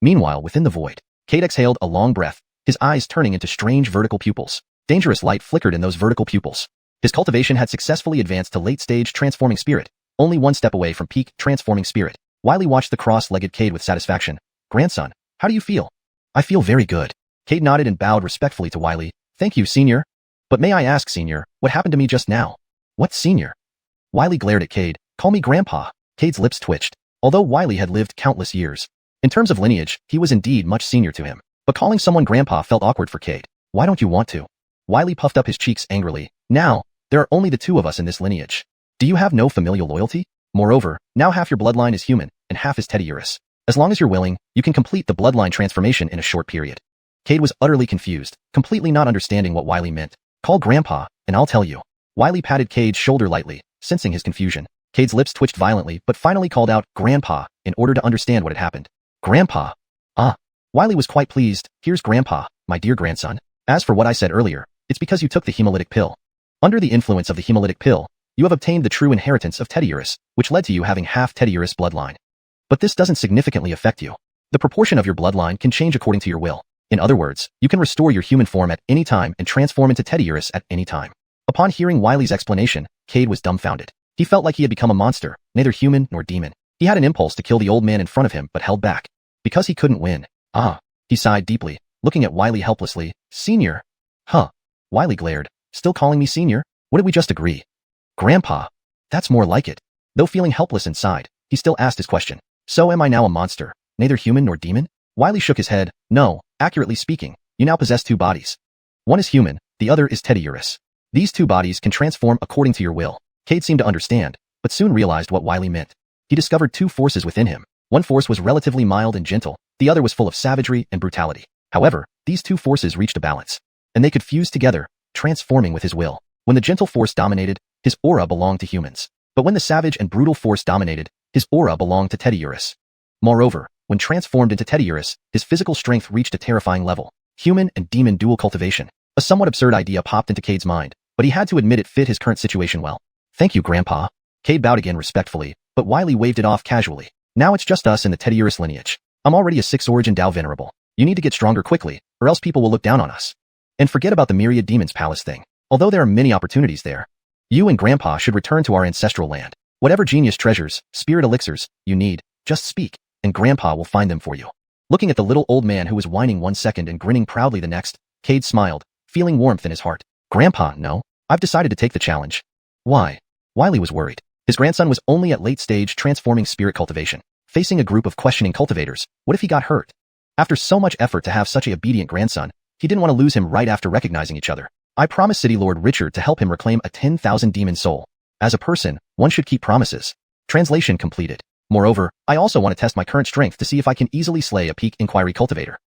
Meanwhile, within the void, Cade exhaled a long breath, his eyes turning into strange vertical pupils. Dangerous light flickered in those vertical pupils. His cultivation had successfully advanced to late-stage transforming spirit, only one step away from peak transforming spirit. Wiley watched the cross-legged Cade with satisfaction. Grandson, how do you feel? I feel very good. Cade nodded and bowed respectfully to Wiley. Thank you, Senior. But may I ask, Senior, what happened to me just now? What, Senior? Wiley glared at Cade. Call me Grandpa. Cade's lips twitched. Although Wiley had lived countless years, in terms of lineage, he was indeed much senior to him. But calling someone Grandpa felt awkward for Cade. Why don't you want to? Wiley puffed up his cheeks angrily. Now, there are only the 2 of us in this lineage. Do you have no familial loyalty? Moreover, now half your bloodline is human, and half is Teddy Urus. As long as you're willing, you can complete the bloodline transformation in a short period. Cade was utterly confused, completely not understanding what Wiley meant. Call Grandpa, and I'll tell you. Wiley patted Cade's shoulder lightly, sensing his confusion. Cade's lips twitched violently, but finally called out, Grandpa, in order to understand what had happened. Grandpa? Ah. Wiley was quite pleased. Here's Grandpa, my dear grandson. As for what I said earlier, it's because you took the hemolytic pill. Under the influence of the hemolytic pill, you have obtained the true inheritance of Teddiurus, which led to you having half Teddiurus bloodline. But this doesn't significantly affect you. The proportion of your bloodline can change according to your will. In other words, you can restore your human form at any time and transform into Teddiurus at any time. Upon hearing Wiley's explanation, Cade was dumbfounded. He felt like he had become a monster, neither human nor demon. He had an impulse to kill the old man in front of him but held back. Because he couldn't win. Ah. He sighed deeply, looking at Wiley helplessly. Senior? Huh. Wiley glared. Still calling me senior? What did we just agree? Grandpa. That's more like it. Though feeling helpless inside, he still asked his question. So am I now a monster, neither human nor demon? Wiley shook his head. No, accurately speaking, you now possess two bodies. One is human, the other is Teddiurus. These two bodies can transform according to your will. Cade seemed to understand, but soon realized what Wiley meant. He discovered two forces within him. One force was relatively mild and gentle, the other was full of savagery and brutality. However, these two forces reached a balance, and they could fuse together, transforming with his will. When the gentle force dominated, his aura belonged to humans. But when the savage and brutal force dominated, his aura belonged to Teddiurus. Moreover, when transformed into Teddiurus, his physical strength reached a terrifying level. Human and demon dual cultivation. A somewhat absurd idea popped into Cade's mind, but he had to admit it fit his current situation well. Thank you, Grandpa. Cade bowed again respectfully, but Wiley waved it off casually. Now it's just us in the Teddiurus lineage. I'm already a 6th origin Dao Venerable. You need to get stronger quickly, or else people will look down on us. And forget about the Myriad Demons Palace thing. Although there are many opportunities there, you and Grandpa should return to our ancestral land. Whatever genius treasures, spirit elixirs, you need, just speak, and Grandpa will find them for you. Looking at the little old man who was whining one second and grinning proudly the next, Cade smiled, feeling warmth in his heart. Grandpa, no. I've decided to take the challenge. Why? Wiley was worried. His grandson was only at late stage transforming spirit cultivation. Facing a group of questioning cultivators, what if he got hurt? After so much effort to have such a obedient grandson, he didn't want to lose him right after recognizing each other. I promised City Lord Richard to help him reclaim a 10,000 demon soul. As a person, one should keep promises. Translation completed. Moreover, I also want to test my current strength to see if I can easily slay a peak inquiry cultivator.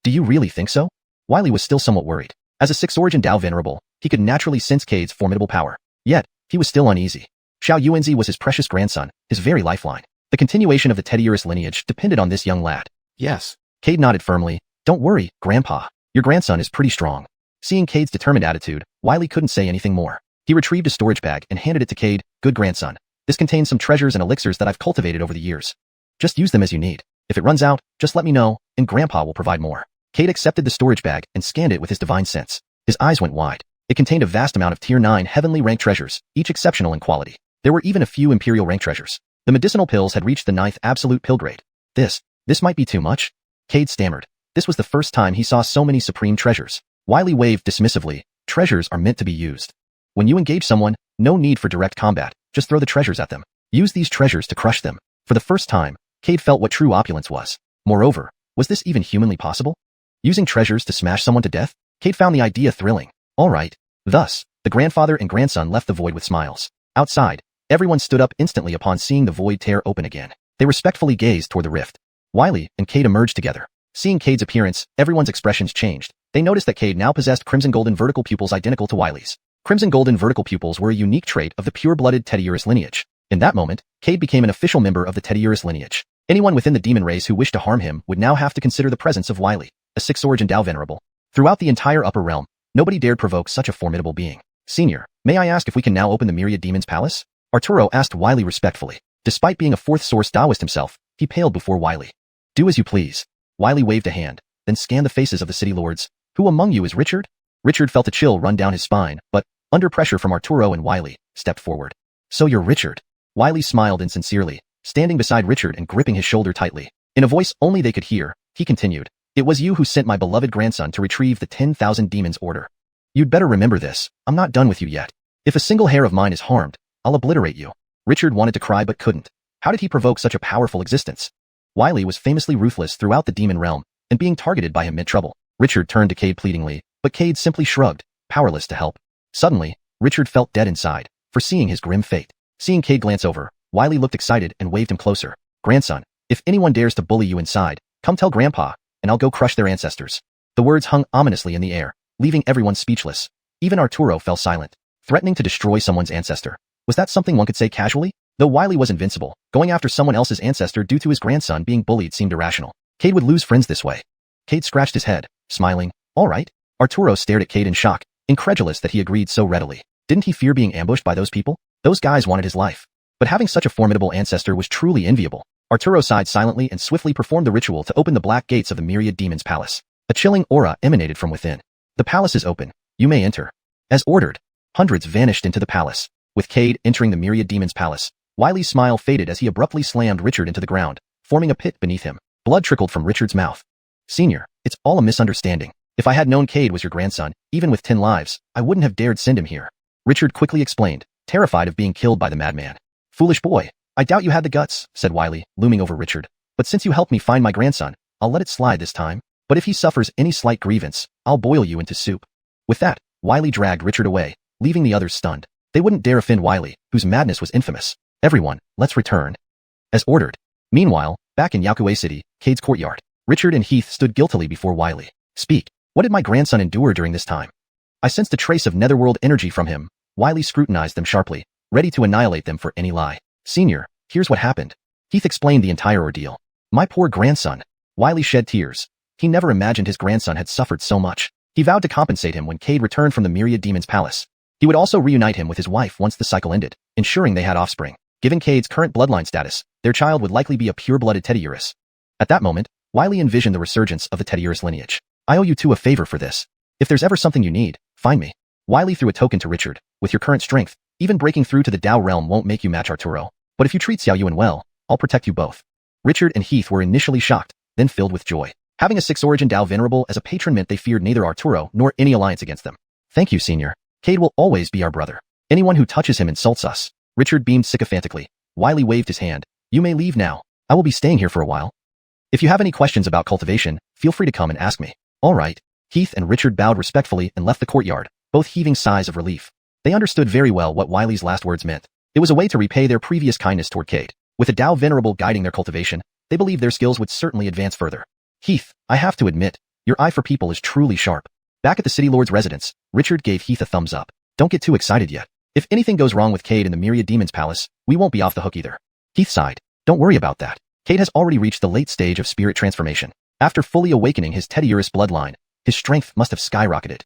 Do you really think so? Wiley was still somewhat worried. As a 6th origin Dao Venerable, he could naturally sense Cade's formidable power. Yet, he was still uneasy. Xiuxian was his precious grandson, his very lifeline. The continuation of the Teddiurus lineage depended on this young lad. Yes. Cade nodded firmly. Don't worry, Grandpa. Your grandson is pretty strong. Seeing Cade's determined attitude, Wiley couldn't say anything more. He retrieved a storage bag and handed it to Cade. Good grandson. This contains some treasures and elixirs that I've cultivated over the years. Just use them as you need. If it runs out, just let me know, and Grandpa will provide more. Cade accepted the storage bag and scanned it with his divine sense. His eyes went wide. It contained a vast amount of Tier 9 heavenly rank treasures, each exceptional in quality. There were even a few Imperial rank treasures. The medicinal pills had reached the 9th absolute pill grade. This might be too much? Cade stammered. This was the first time he saw so many supreme treasures. Wiley waved dismissively. Treasures are meant to be used. When you engage someone, no need for direct combat, just throw the treasures at them. Use these treasures to crush them. For the first time, Cade felt what true opulence was. Moreover, was this even humanly possible? Using treasures to smash someone to death? Cade found the idea thrilling. All right. Thus, the grandfather and grandson left the void with smiles. Outside, everyone stood up instantly upon seeing the void tear open again. They respectfully gazed toward the rift. Wiley and Cade emerged together. Seeing Cade's appearance, everyone's expressions changed. They noticed that Cade now possessed crimson golden vertical pupils identical to Wiley's. Crimson golden vertical pupils were a unique trait of the pure-blooded Teddiurus lineage. In that moment, Cade became an official member of the Teddiurus lineage. Anyone within the demon race who wished to harm him would now have to consider the presence of Wiley, a 6th origin Dao Venerable. Throughout the entire upper realm, nobody dared provoke such a formidable being. Senior, may I ask if we can now open the Myriad Demons Palace? Arturo asked Wiley respectfully. Despite being a 4th source Taoist himself, he paled before Wiley. Do as you please. Wiley waved a hand, then scanned the faces of the city lords. Who among you is Richard? Richard felt a chill run down his spine, but, under pressure from Arturo and Wiley, stepped forward. So you're Richard. Wiley smiled insincerely, standing beside Richard and gripping his shoulder tightly. In a voice only they could hear, he continued. It was you who sent my beloved grandson to retrieve the 10,000 demons order. You'd better remember this. I'm not done with you yet. If a single hair of mine is harmed, I'll obliterate you. Richard wanted to cry but couldn't. How did he provoke such a powerful existence? Wiley was famously ruthless throughout the demon realm, and being targeted by him meant trouble. Richard turned to Cade pleadingly, but Cade simply shrugged, powerless to help. Suddenly, Richard felt dead inside, foreseeing his grim fate. Seeing Cade glance over, Wiley looked excited and waved him closer. Grandson, if anyone dares to bully you inside, come tell Grandpa, and I'll go crush their ancestors. The words hung ominously in the air, leaving everyone speechless. Even Arturo fell silent. Threatening to destroy someone's ancestor. Was that something one could say casually? Though Wiley was invincible, going after someone else's ancestor due to his grandson being bullied seemed irrational. Cade would lose friends this way. Cade scratched his head, smiling. All right. Arturo stared at Cade in shock, incredulous that he agreed so readily. Didn't he fear being ambushed by those people? Those guys wanted his life. But having such a formidable ancestor was truly enviable. Arturo sighed silently and swiftly performed the ritual to open the black gates of the myriad demons' palace. A chilling aura emanated from within. The palace is open. You may enter. As ordered, hundreds vanished into the palace. With Cade entering the myriad demons' palace, Wiley's smile faded as he abruptly slammed Richard into the ground, forming a pit beneath him. Blood trickled from Richard's mouth. Senior, it's all a misunderstanding. If I had known Cade was your grandson, even with 10 lives, I wouldn't have dared send him here. Richard quickly explained, terrified of being killed by the madman. Foolish boy, I doubt you had the guts, said Wiley, looming over Richard. But since you helped me find my grandson, I'll let it slide this time. But if he suffers any slight grievance, I'll boil you into soup. With that, Wiley dragged Richard away, leaving the others stunned. They wouldn't dare offend Wiley, whose madness was infamous. Everyone, let's return. As ordered. Meanwhile, back in Yakuei City, Cade's courtyard, Richard and Heath stood guiltily before Wiley. Speak. What did my grandson endure during this time? I sensed a trace of netherworld energy from him. Wiley scrutinized them sharply, ready to annihilate them for any lie. Senior, here's what happened. Heath explained the entire ordeal. My poor grandson. Wiley shed tears. He never imagined his grandson had suffered so much. He vowed to compensate him when Cade returned from the myriad demons' palace. He would also reunite him with his wife once the cycle ended, ensuring they had offspring. Given Cade's current bloodline status, their child would likely be a pure-blooded Teddiurus. At that moment, Wiley envisioned the resurgence of the Teddiurus lineage. I owe you two a favor for this. If there's ever something you need, find me. Wiley threw a token to Richard. With your current strength, even breaking through to the Dao realm won't make you match Arturo. But if you treat Xiuxian well, I'll protect you both. Richard and Heath were initially shocked, then filled with joy. Having a 6th origin Dao venerable as a patron meant they feared neither Arturo nor any alliance against them. Thank you, Senior. Cade will always be our brother. Anyone who touches him insults us. Richard beamed sycophantically. Wiley waved his hand. You may leave now. I will be staying here for a while. If you have any questions about cultivation, feel free to come and ask me. All right. Heath and Richard bowed respectfully and left the courtyard, both heaving sighs of relief. They understood very well what Wiley's last words meant. It was a way to repay their previous kindness toward Cade. With a Dao venerable guiding their cultivation, they believed their skills would certainly advance further. Heath, I have to admit, your eye for people is truly sharp. Back at the City Lord's residence, Richard gave Heath a thumbs up. Don't get too excited yet. If anything goes wrong with Cade in the Myriad Demons Palace, we won't be off the hook either. Heath sighed. Don't worry about that. Cade has already reached the late stage of spirit transformation. After fully awakening his Teddiurus bloodline, his strength must have skyrocketed.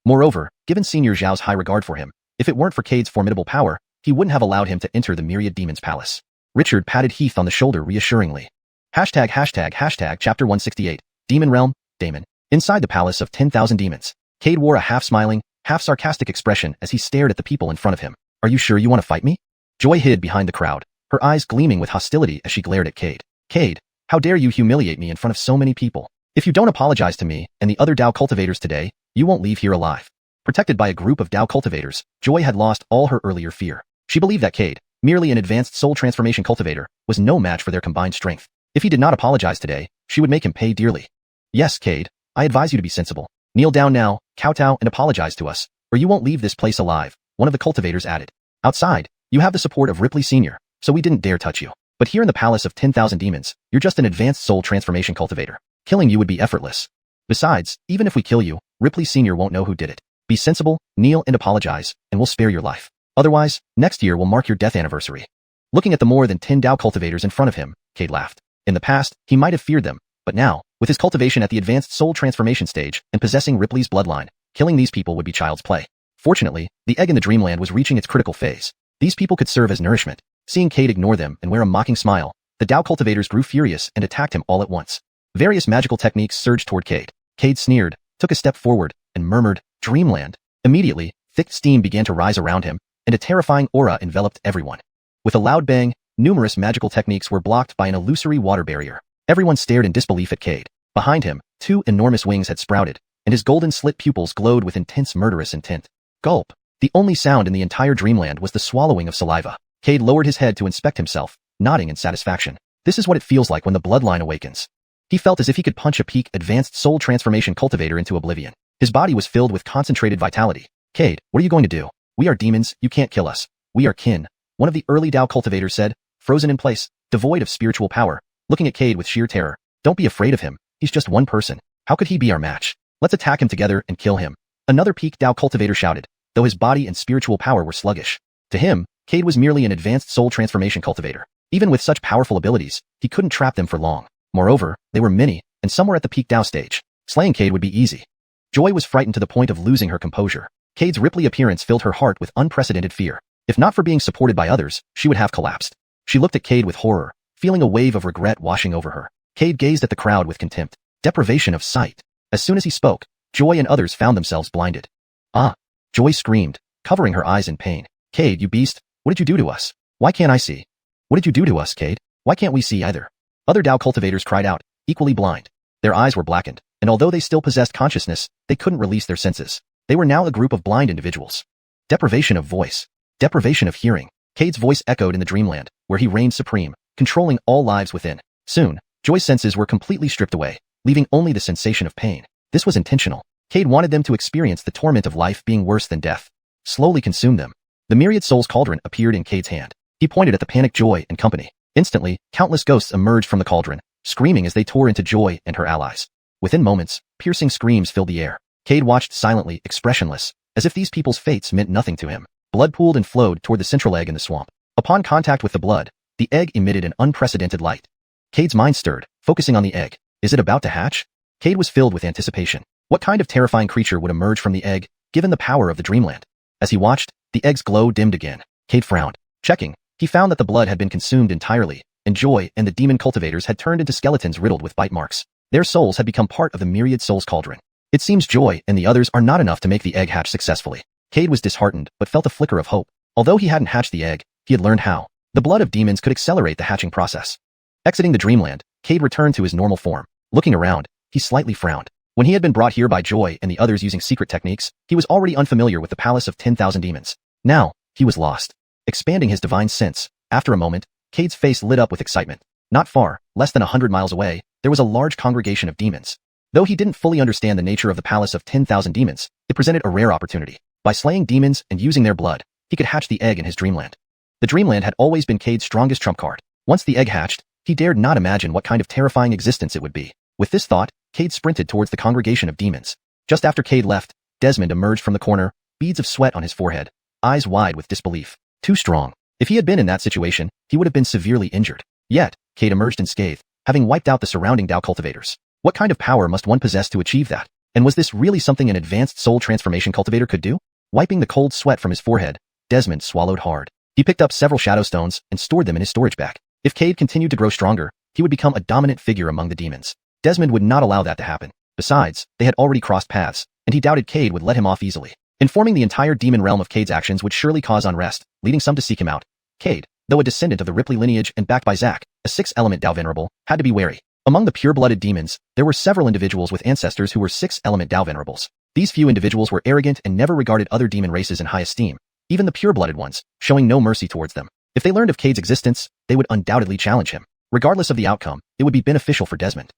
Moreover, given Senior Zhao's high regard for him, if it weren't for Cade's formidable power, he wouldn't have allowed him to enter the Myriad Demons Palace. Richard patted Heath on the shoulder reassuringly. Chapter 168, Demon Realm, Daemon. Inside the Palace of 10,000 Demons, Cade wore a half-smiling, half-sarcastic expression as he stared at the people in front of him. Are you sure you want to fight me? Joy hid behind the crowd, her eyes gleaming with hostility as she glared at Cade. Cade, how dare you humiliate me in front of so many people? If you don't apologize to me and the other Dao cultivators today, you won't leave here alive. Protected by a group of Dao cultivators, Joy had lost all her earlier fear. She believed that Cade, merely an advanced soul transformation cultivator, was no match for their combined strength. If he did not apologize today, she would make him pay dearly. Yes, Cade, I advise you to be sensible. Kneel down now, kowtow and apologize to us, or you won't leave this place alive, one of the cultivators added. Outside, you have the support of Ripley Sr., so we didn't dare touch you. But here in the Palace of 10,000 Demons, you're just an advanced soul transformation cultivator. Killing you would be effortless. Besides, even if we kill you, Ripley Sr. won't know who did it. Be sensible, kneel and apologize, and we'll spare your life. Otherwise, next year will mark your death anniversary. Looking at the more than 10 Dao cultivators in front of him, Cade laughed. In the past, he might have feared them, but now, with his cultivation at the advanced soul transformation stage and possessing Ripley's bloodline, killing these people would be child's play. Fortunately, the egg in the dreamland was reaching its critical phase. These people could serve as nourishment. Seeing Cade ignore them and wear a mocking smile, the Dao cultivators grew furious and attacked him all at once. Various magical techniques surged toward Cade. Cade sneered, took a step forward, and murmured, Dreamland. Immediately, thick steam began to rise around him, and a terrifying aura enveloped everyone. With a loud bang, numerous magical techniques were blocked by an illusory water barrier. Everyone stared in disbelief at Cade. Behind him, 2 enormous wings had sprouted, and his golden slit pupils glowed with intense murderous intent. Gulp. The only sound in the entire dreamland was the swallowing of saliva. Cade lowered his head to inspect himself, nodding in satisfaction. This is what it feels like when the bloodline awakens. He felt as if he could punch a peak advanced soul transformation cultivator into oblivion. His body was filled with concentrated vitality. Cade, what are you going to do? We are demons, you can't kill us. We are kin. One of the early Dao cultivators said, frozen in place, devoid of spiritual power, looking at Cade with sheer terror. Don't be afraid of him, he's just one person. How could he be our match? Let's attack him together and kill him. Another peak Dao cultivator shouted, though his body and spiritual power were sluggish. To him, Cade was merely an advanced soul transformation cultivator. Even with such powerful abilities, he couldn't trap them for long. Moreover, they were many, and some were at the peak Dao stage. Slaying Cade would be easy. Joy was frightened to the point of losing her composure. Cade's ripply appearance filled her heart with unprecedented fear. If not for being supported by others, she would have collapsed. She looked at Cade with horror, feeling a wave of regret washing over her. Cade gazed at the crowd with contempt. Deprivation of sight. As soon as he spoke, Joy and others found themselves blinded. Ah! Joy screamed, covering her eyes in pain. Cade, you beast, what did you do to us? Why can't I see? What did you do to us, Cade? Why can't we see either? Other Dao cultivators cried out, equally blind. Their eyes were blackened, and although they still possessed consciousness, they couldn't release their senses. They were now a group of blind individuals. Deprivation of voice. Deprivation of hearing. Cade's voice echoed in the dreamland, where he reigned supreme, controlling all lives within. Soon, Joy's senses were completely stripped away, leaving only the sensation of pain. This was intentional. Cade wanted them to experience the torment of life being worse than death. Slowly consume them. The myriad souls cauldron appeared in Cade's hand. He pointed at the panicked Joy and company. Instantly, countless ghosts emerged from the cauldron, screaming as they tore into Joy and her allies. Within moments, piercing screams filled the air. Cade watched silently, expressionless, as if these people's fates meant nothing to him. Blood pooled and flowed toward the central egg in the swamp. Upon contact with the blood, the egg emitted an unprecedented light. Cade's mind stirred, focusing on the egg. Is it about to hatch? Cade was filled with anticipation. What kind of terrifying creature would emerge from the egg, given the power of the dreamland? As he watched, the egg's glow dimmed again. Cade frowned. Checking, he found that the blood had been consumed entirely, and Joy and the demon cultivators had turned into skeletons riddled with bite marks. Their souls had become part of the myriad souls cauldron. It seems Joy and the others are not enough to make the egg hatch successfully. Cade was disheartened, but felt a flicker of hope. Although he hadn't hatched the egg, he had learned how. The blood of demons could accelerate the hatching process. Exiting the dreamland, Cade returned to his normal form. Looking around, he slightly frowned. When he had been brought here by Joy and the others using secret techniques, he was already unfamiliar with the palace of 10,000 demons. Now, he was lost. Expanding his divine sense, after a moment, Cade's face lit up with excitement. Not far, less than 100 miles away, there was a large congregation of demons. Though he didn't fully understand the nature of the palace of 10,000 demons, it presented a rare opportunity. By slaying demons and using their blood, he could hatch the egg in his dreamland. The dreamland had always been Cade's strongest trump card. Once the egg hatched, he dared not imagine what kind of terrifying existence it would be. With this thought, Cade sprinted towards the congregation of demons. Just after Cade left, Desmond emerged from the corner, beads of sweat on his forehead, eyes wide with disbelief. Too strong. If he had been in that situation, he would have been severely injured. Yet, Cade emerged unscathed, having wiped out the surrounding Dao cultivators. What kind of power must one possess to achieve that? And was this really something an advanced soul transformation cultivator could do? Wiping the cold sweat from his forehead, Desmond swallowed hard. He picked up several shadow stones and stored them in his storage bag. If Cade continued to grow stronger, he would become a dominant figure among the demons. Desmond would not allow that to happen. Besides, they had already crossed paths, and he doubted Cade would let him off easily. Informing the entire demon realm of Cade's actions would surely cause unrest, leading some to seek him out. Cade, though a descendant of the Ripley lineage and backed by Zack, a six-element Dao venerable, had to be wary. Among the pure-blooded demons, there were several individuals with ancestors who were six-element Dao venerables. These few individuals were arrogant and never regarded other demon races in high esteem, even the pure-blooded ones, showing no mercy towards them. If they learned of Cade's existence, they would undoubtedly challenge him. Regardless of the outcome, it would be beneficial for Desmond.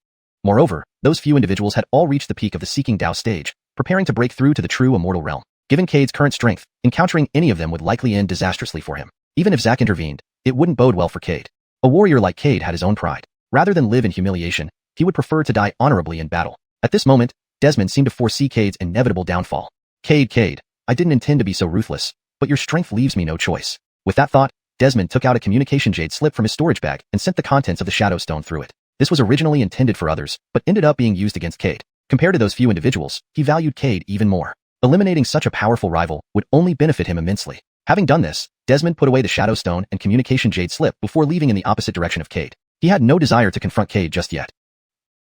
Moreover, those few individuals had all reached the peak of the Seeking Dao stage, preparing to break through to the true immortal realm. Given Cade's current strength, encountering any of them would likely end disastrously for him. Even if Zack intervened, it wouldn't bode well for Cade. A warrior like Cade had his own pride. Rather than live in humiliation, he would prefer to die honorably in battle. At this moment, Desmond seemed to foresee Cade's inevitable downfall. Cade, I didn't intend to be so ruthless, but your strength leaves me no choice. With that thought, Desmond took out a communication jade slip from his storage bag and sent the contents of the shadow stone through it. This was originally intended for others, but ended up being used against Cade. Compared to those few individuals, he valued Cade even more. Eliminating such a powerful rival would only benefit him immensely. Having done this, Desmond put away the shadow stone and communication jade slip before leaving in the opposite direction of Cade. He had no desire to confront Cade just yet.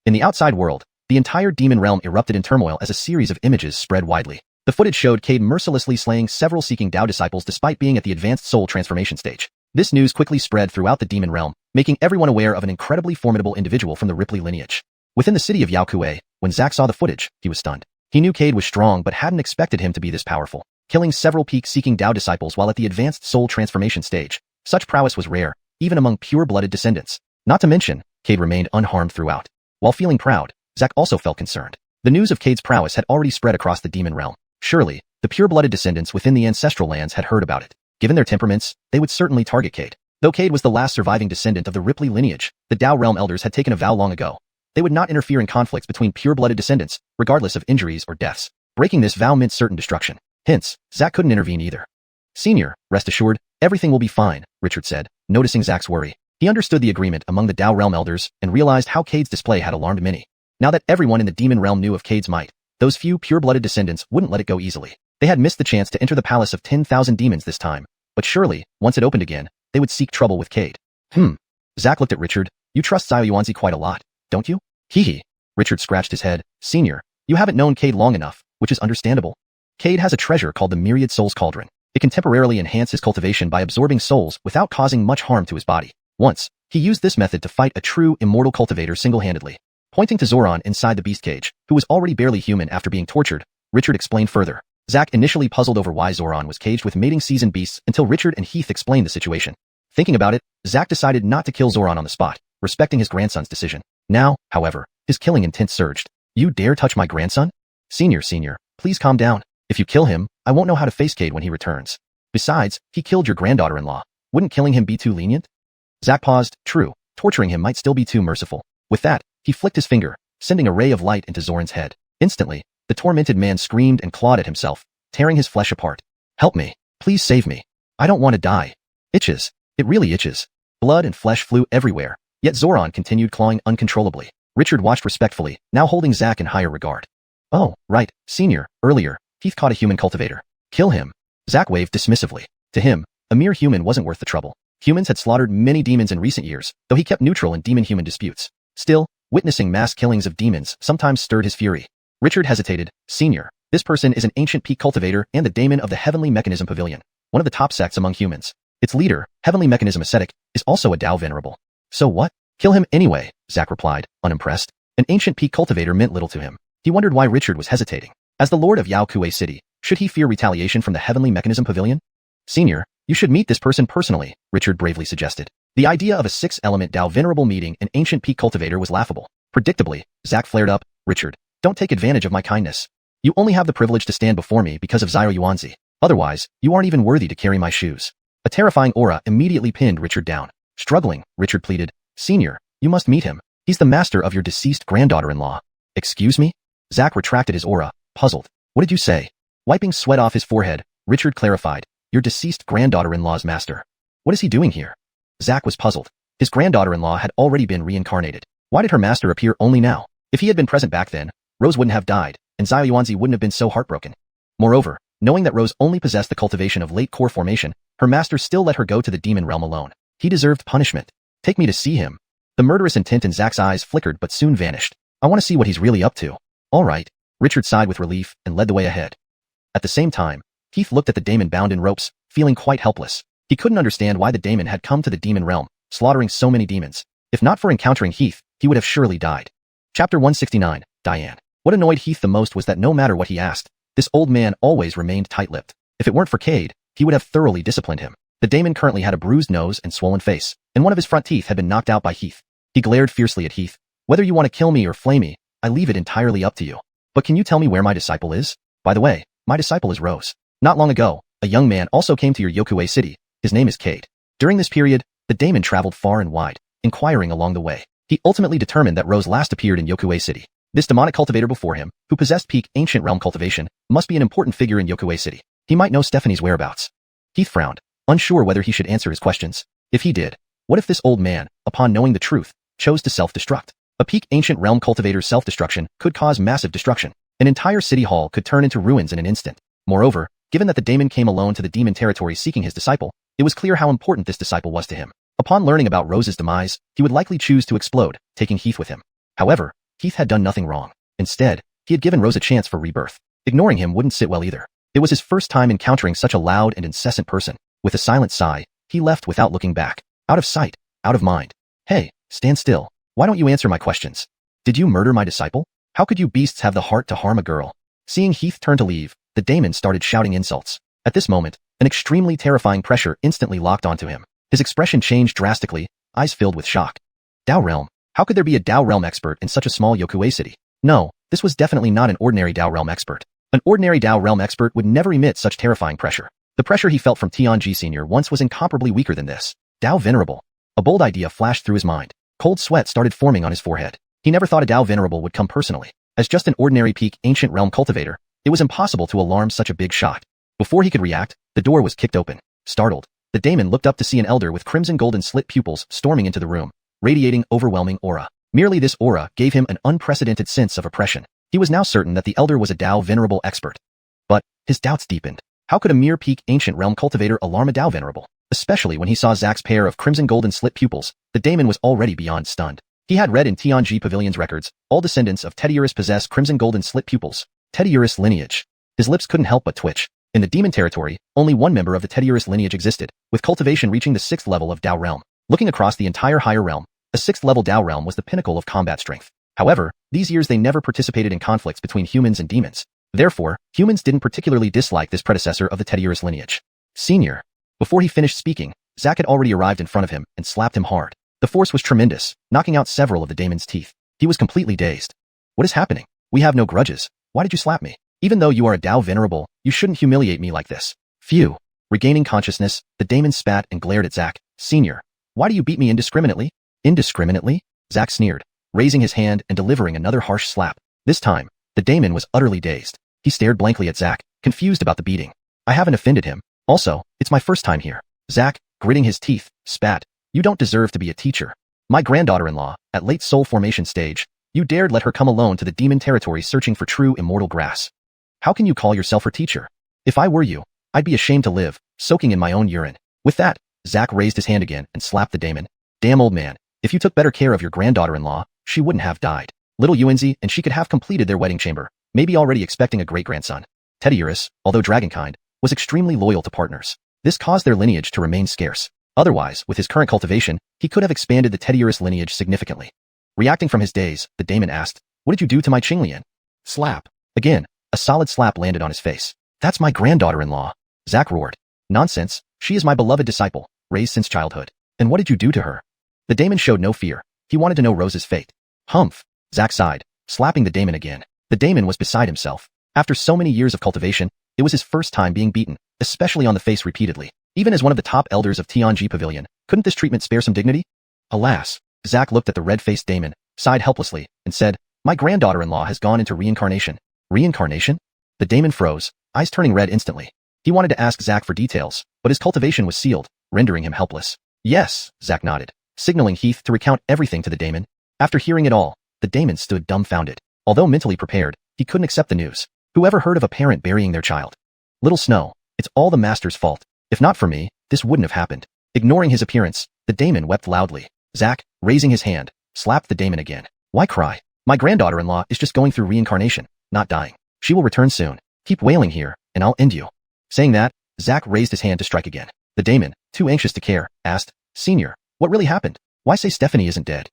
In the outside world, the entire demon realm erupted in turmoil as a series of images spread widely. The footage showed Cade mercilessly slaying several Seeking Dao disciples despite being at the advanced soul transformation stage. This news quickly spread throughout the demon realm, making everyone aware of an incredibly formidable individual from the Ripley lineage. Within the city of Yaokue, when Zack saw the footage, he was stunned. He knew Cade was strong but hadn't expected him to be this powerful, killing several peak Seeking Dao disciples while at the advanced soul transformation stage. Such prowess was rare, even among pure-blooded descendants. Not to mention, Cade remained unharmed throughout. While feeling proud, Zack also felt concerned. The news of Cade's prowess had already spread across the demon realm. Surely, the pure-blooded descendants within the ancestral lands had heard about it. Given their temperaments, they would certainly target Cade. Though Cade was the last surviving descendant of the Ripley lineage, the Dao realm elders had taken a vow long ago. They would not interfere in conflicts between pure-blooded descendants, regardless of injuries or deaths. Breaking this vow meant certain destruction. Hence, Zack couldn't intervene either. Senior, rest assured, everything will be fine, Richard said, noticing Zack's worry. He understood the agreement among the Dao Realm elders and realized how Cade's display had alarmed many. Now that everyone in the demon realm knew of Cade's might, those few pure-blooded descendants wouldn't let it go easily. They had missed the chance to enter the palace of 10,000 demons this time, but surely, once it opened again, they would seek trouble with Cade. Zack looked at Richard. You trust xiuxian quite a lot, don't you? Hee. Richard scratched his head. Senior, you haven't known Cade long enough, which is understandable. Cade has a treasure called the Myriad Souls Cauldron. It can temporarily enhance his cultivation by absorbing souls without causing much harm to his body. Once, he used this method to fight a true immortal cultivator single-handedly. Pointing to Xuanhuan inside the beast cage, who was already barely human after being tortured, Richard explained further. Zack initially puzzled over why Xuanhuan was caged with mating season beasts until Richard and Heath explained the situation. Thinking about it, Zack decided not to kill Xuanhuan on the spot, respecting his grandson's decision. Now, however, his killing intent surged. You dare touch my grandson? Senior, please calm down. If you kill him, I won't know how to face Cade when he returns. Besides, he killed your granddaughter-in-law. Wouldn't killing him be too lenient? Zack paused. True, torturing him might still be too merciful. With that, he flicked his finger, sending a ray of light into Zoran's head. Instantly, the tormented man screamed and clawed at himself, tearing his flesh apart. Help me. Please save me. I don't want to die. Itches. It really itches. Blood and flesh flew everywhere, yet Xuanhuan continued clawing uncontrollably. Richard watched respectfully, now holding Zack in higher regard. Oh, right, Senior, earlier, Heath caught a human cultivator. Kill him. Zack waved dismissively. To him, a mere human wasn't worth the trouble. Humans had slaughtered many demons in recent years, though he kept neutral in demon-human disputes. Still, witnessing mass killings of demons sometimes stirred his fury. Richard hesitated. Senior, this person is an ancient peak cultivator and the daemon of the Heavenly Mechanism Pavilion, one of the top sects among humans. Its leader, Heavenly Mechanism Ascetic, is also a Dao Venerable. So what? Kill him anyway, Zack replied, unimpressed. An ancient peak cultivator meant little to him. He wondered why Richard was hesitating. As the Lord of Yaokue City, should he fear retaliation from the Heavenly Mechanism Pavilion? Senior, you should meet this person personally, Richard bravely suggested. The idea of a six-element Dao Venerable meeting an ancient peak cultivator was laughable. Predictably, Zack flared up. Richard, don't take advantage of my kindness. You only have the privilege to stand before me because of xiuxian. Otherwise, you aren't even worthy to carry my shoes. A terrifying aura immediately pinned Richard down. Struggling, Richard pleaded. Senior, you must meet him. He's the master of your deceased granddaughter-in-law. Excuse me? Zack retracted his aura, puzzled. What did you say? Wiping sweat off his forehead, Richard clarified. Your deceased granddaughter-in-law's master. What is he doing here? Zack was puzzled. His granddaughter-in-law had already been reincarnated. Why did her master appear only now? If he had been present back then, Rose wouldn't have died, and xiuxian wouldn't have been so heartbroken. Moreover, knowing that Rose only possessed the cultivation of late core formation, her master still let her go to the demon realm alone. He deserved punishment. Take me to see him. The murderous intent in Zack's eyes flickered but soon vanished. I want to see what he's really up to. All right. Richard sighed with relief and led the way ahead. At the same time, Heath looked at the daemon bound in ropes, feeling quite helpless. He couldn't understand why the daemon had come to the demon realm, slaughtering so many demons. If not for encountering Heath, he would have surely died. Chapter 169, Diane. What annoyed Heath the most was that no matter what he asked, this old man always remained tight-lipped. If it weren't for Cade, he would have thoroughly disciplined him. The daemon currently had a bruised nose and swollen face, and one of his front teeth had been knocked out by Heath. He glared fiercely at Heath. Whether you want to kill me or flay me, I leave it entirely up to you. But can you tell me where my disciple is? By the way, my disciple is Rose. Not long ago, a young man also came to your Yaokue City. His name is Cade. During this period, the daemon traveled far and wide, inquiring along the way. He ultimately determined that Rose last appeared in Yaokue City. This demonic cultivator before him, who possessed peak ancient realm cultivation, must be an important figure in Yaokue City. He might know Stephanie's whereabouts. Heath frowned, unsure whether he should answer his questions. If he did, what if this old man, upon knowing the truth, chose to self-destruct? A peak ancient realm cultivator's self-destruction could cause massive destruction. An entire city hall could turn into ruins in an instant. Moreover, given that the daemon came alone to the demon territory seeking his disciple, it was clear how important this disciple was to him. Upon learning about Rose's demise, he would likely choose to explode, taking Heath with him. However, Heath had done nothing wrong. Instead, he had given Rose a chance for rebirth. Ignoring him wouldn't sit well either. It was his first time encountering such a loud and incessant person. With a silent sigh, he left without looking back. Out of sight, out of mind. Hey, stand still. Why don't you answer my questions? Did you murder my disciple? How could you beasts have the heart to harm a girl? Seeing Heath turn to leave, the daemon started shouting insults. At this moment, an extremely terrifying pressure instantly locked onto him. His expression changed drastically, eyes filled with shock. Dao Realm? How could there be a Dao Realm expert in such a small Yaokue city? No, this was definitely not an ordinary Dao Realm expert. An ordinary Dao Realm expert would never emit such terrifying pressure. The pressure he felt from Tianji Sr. once was incomparably weaker than this. Dao Venerable. A bold idea flashed through his mind. Cold sweat started forming on his forehead. He never thought a Dao Venerable would come personally. As just an ordinary peak ancient realm cultivator, it was impossible to alarm such a big shot. Before he could react, the door was kicked open. Startled, the daemon looked up to see an elder with crimson golden slit pupils storming into the room, radiating overwhelming aura. Merely this aura gave him an unprecedented sense of oppression. He was now certain that the elder was a Dao Venerable expert. But his doubts deepened. How could a mere peak ancient realm cultivator alarm a Dao Venerable? Especially when he saw Zack's pair of crimson golden slit pupils, the daemon was already beyond stunned. He had read in Tianji Pavilion's records, all descendants of Tediurus possess crimson golden slit pupils. Tediurus lineage. His lips couldn't help but twitch. In the demon territory, only one member of the Tediurus lineage existed, with cultivation reaching the 6th level of Dao realm. Looking across the entire higher realm, a 6th level Dao realm was the pinnacle of combat strength. However, these years they never participated in conflicts between humans and demons. Therefore, humans didn't particularly dislike this predecessor of the Tediurus lineage. Senior. Before he finished speaking, Zack had already arrived in front of him and slapped him hard. The force was tremendous, knocking out several of the daemon's teeth. He was completely dazed. What is happening? We have no grudges. Why did you slap me? Even though you are a Dao Venerable, you shouldn't humiliate me like this. Phew. Regaining consciousness, the daemon spat and glared at Zack. Senior. Why do you beat me indiscriminately? Indiscriminately? Zack sneered, raising his hand and delivering another harsh slap. This time, the daemon was utterly dazed. He stared blankly at Zack, confused about the beating. I haven't offended him. Also, it's my first time here. Zack, gritting his teeth, spat. You don't deserve to be a teacher. My granddaughter-in-law, at late soul formation stage, you dared let her come alone to the demon territory searching for true immortal grass. How can you call yourself her teacher? If I were you, I'd be ashamed to live, soaking in my own urine. With that, Zack raised his hand again and slapped the daemon. Damn old man, if you took better care of your granddaughter-in-law, she wouldn't have died. Little Yuanzi and she could have completed their wedding chamber, maybe already expecting a great-grandson. Tediurus, although dragonkind, was extremely loyal to partners. This caused their lineage to remain scarce. Otherwise, with his current cultivation, he could have expanded the Tediurus lineage significantly. Reacting from his daze, the daemon asked, What did you do to my xiuxian? Slap. Again, a solid slap landed on his face. That's my granddaughter-in-law. Zack roared. Nonsense, she is my beloved disciple, raised since childhood. And what did you do to her? The daemon showed no fear. He wanted to know Rose's fate. Humph. Zack sighed, slapping the daemon again. The daemon was beside himself. After so many years of cultivation, it was his first time being beaten, especially on the face repeatedly. Even as one of the top elders of Tianji Pavilion, couldn't this treatment spare some dignity? Alas. Zack looked at the red-faced daemon, sighed helplessly, and said, My granddaughter-in-law has gone into reincarnation. Reincarnation? The daemon froze, eyes turning red instantly. He wanted to ask Zack for details, but his cultivation was sealed, rendering him helpless. Yes, Zack nodded, signaling Heath to recount everything to the daemon. After hearing it all, the daemon stood dumbfounded. Although mentally prepared, he couldn't accept the news. Whoever heard of a parent burying their child? Little Snow, it's all the master's fault. If not for me, this wouldn't have happened. Ignoring his appearance, the daemon wept loudly. Zack, raising his hand, slapped the daemon again. Why cry? My granddaughter-in-law is just going through reincarnation, not dying. She will return soon. Keep wailing here, and I'll end you. Saying that, Zack raised his hand to strike again. The daemon, too anxious to care, asked, Senior, what really happened? Why say Stephanie isn't dead?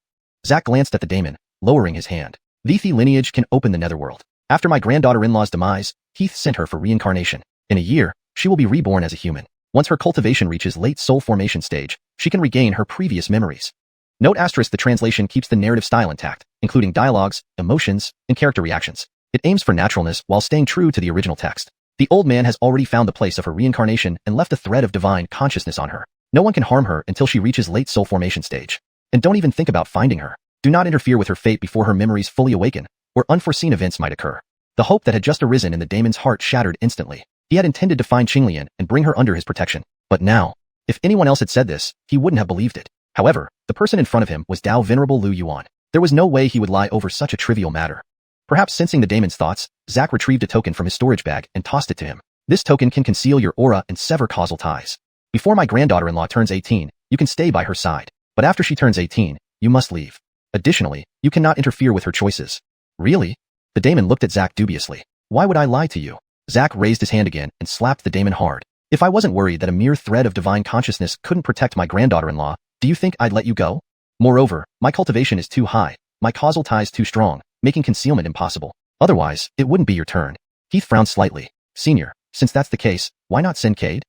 Zack glanced at the daemon, lowering his hand. The Thi lineage can open the netherworld. After my granddaughter-in-law's demise, Heath sent her for reincarnation. In a year, she will be reborn as a human. Once her cultivation reaches late soul formation stage, she can regain her previous memories. Note asterisk the translation keeps the narrative style intact, including dialogues, emotions, and character reactions. It aims for naturalness while staying true to the original text. The old man has already found the place of her reincarnation and left a thread of divine consciousness on her. No one can harm her until she reaches late soul formation stage. And don't even think about finding her. Do not interfere with her fate before her memories fully awaken, or unforeseen events might occur. The hope that had just arisen in the daemon's heart shattered instantly. He had intended to find xiuxian and bring her under his protection. But now, if anyone else had said this, he wouldn't have believed it. However, the person in front of him was Dao Venerable Lu Yuan. There was no way he would lie over such a trivial matter. Perhaps sensing the daemon's thoughts, Zack retrieved a token from his storage bag and tossed it to him. This token can conceal your aura and sever causal ties. Before my granddaughter-in-law turns 18, you can stay by her side. But after she turns 18, you must leave. Additionally, you cannot interfere with her choices. Really? The daemon looked at Zack dubiously. Why would I lie to you? Zack raised his hand again and slapped the daemon hard. If I wasn't worried that a mere thread of divine consciousness couldn't protect my granddaughter-in-law, do you think I'd let you go? Moreover, my cultivation is too high, my causal ties too strong, making concealment impossible. Otherwise, it wouldn't be your turn. Heath frowned slightly. Senior, since that's the case, why not send Cade?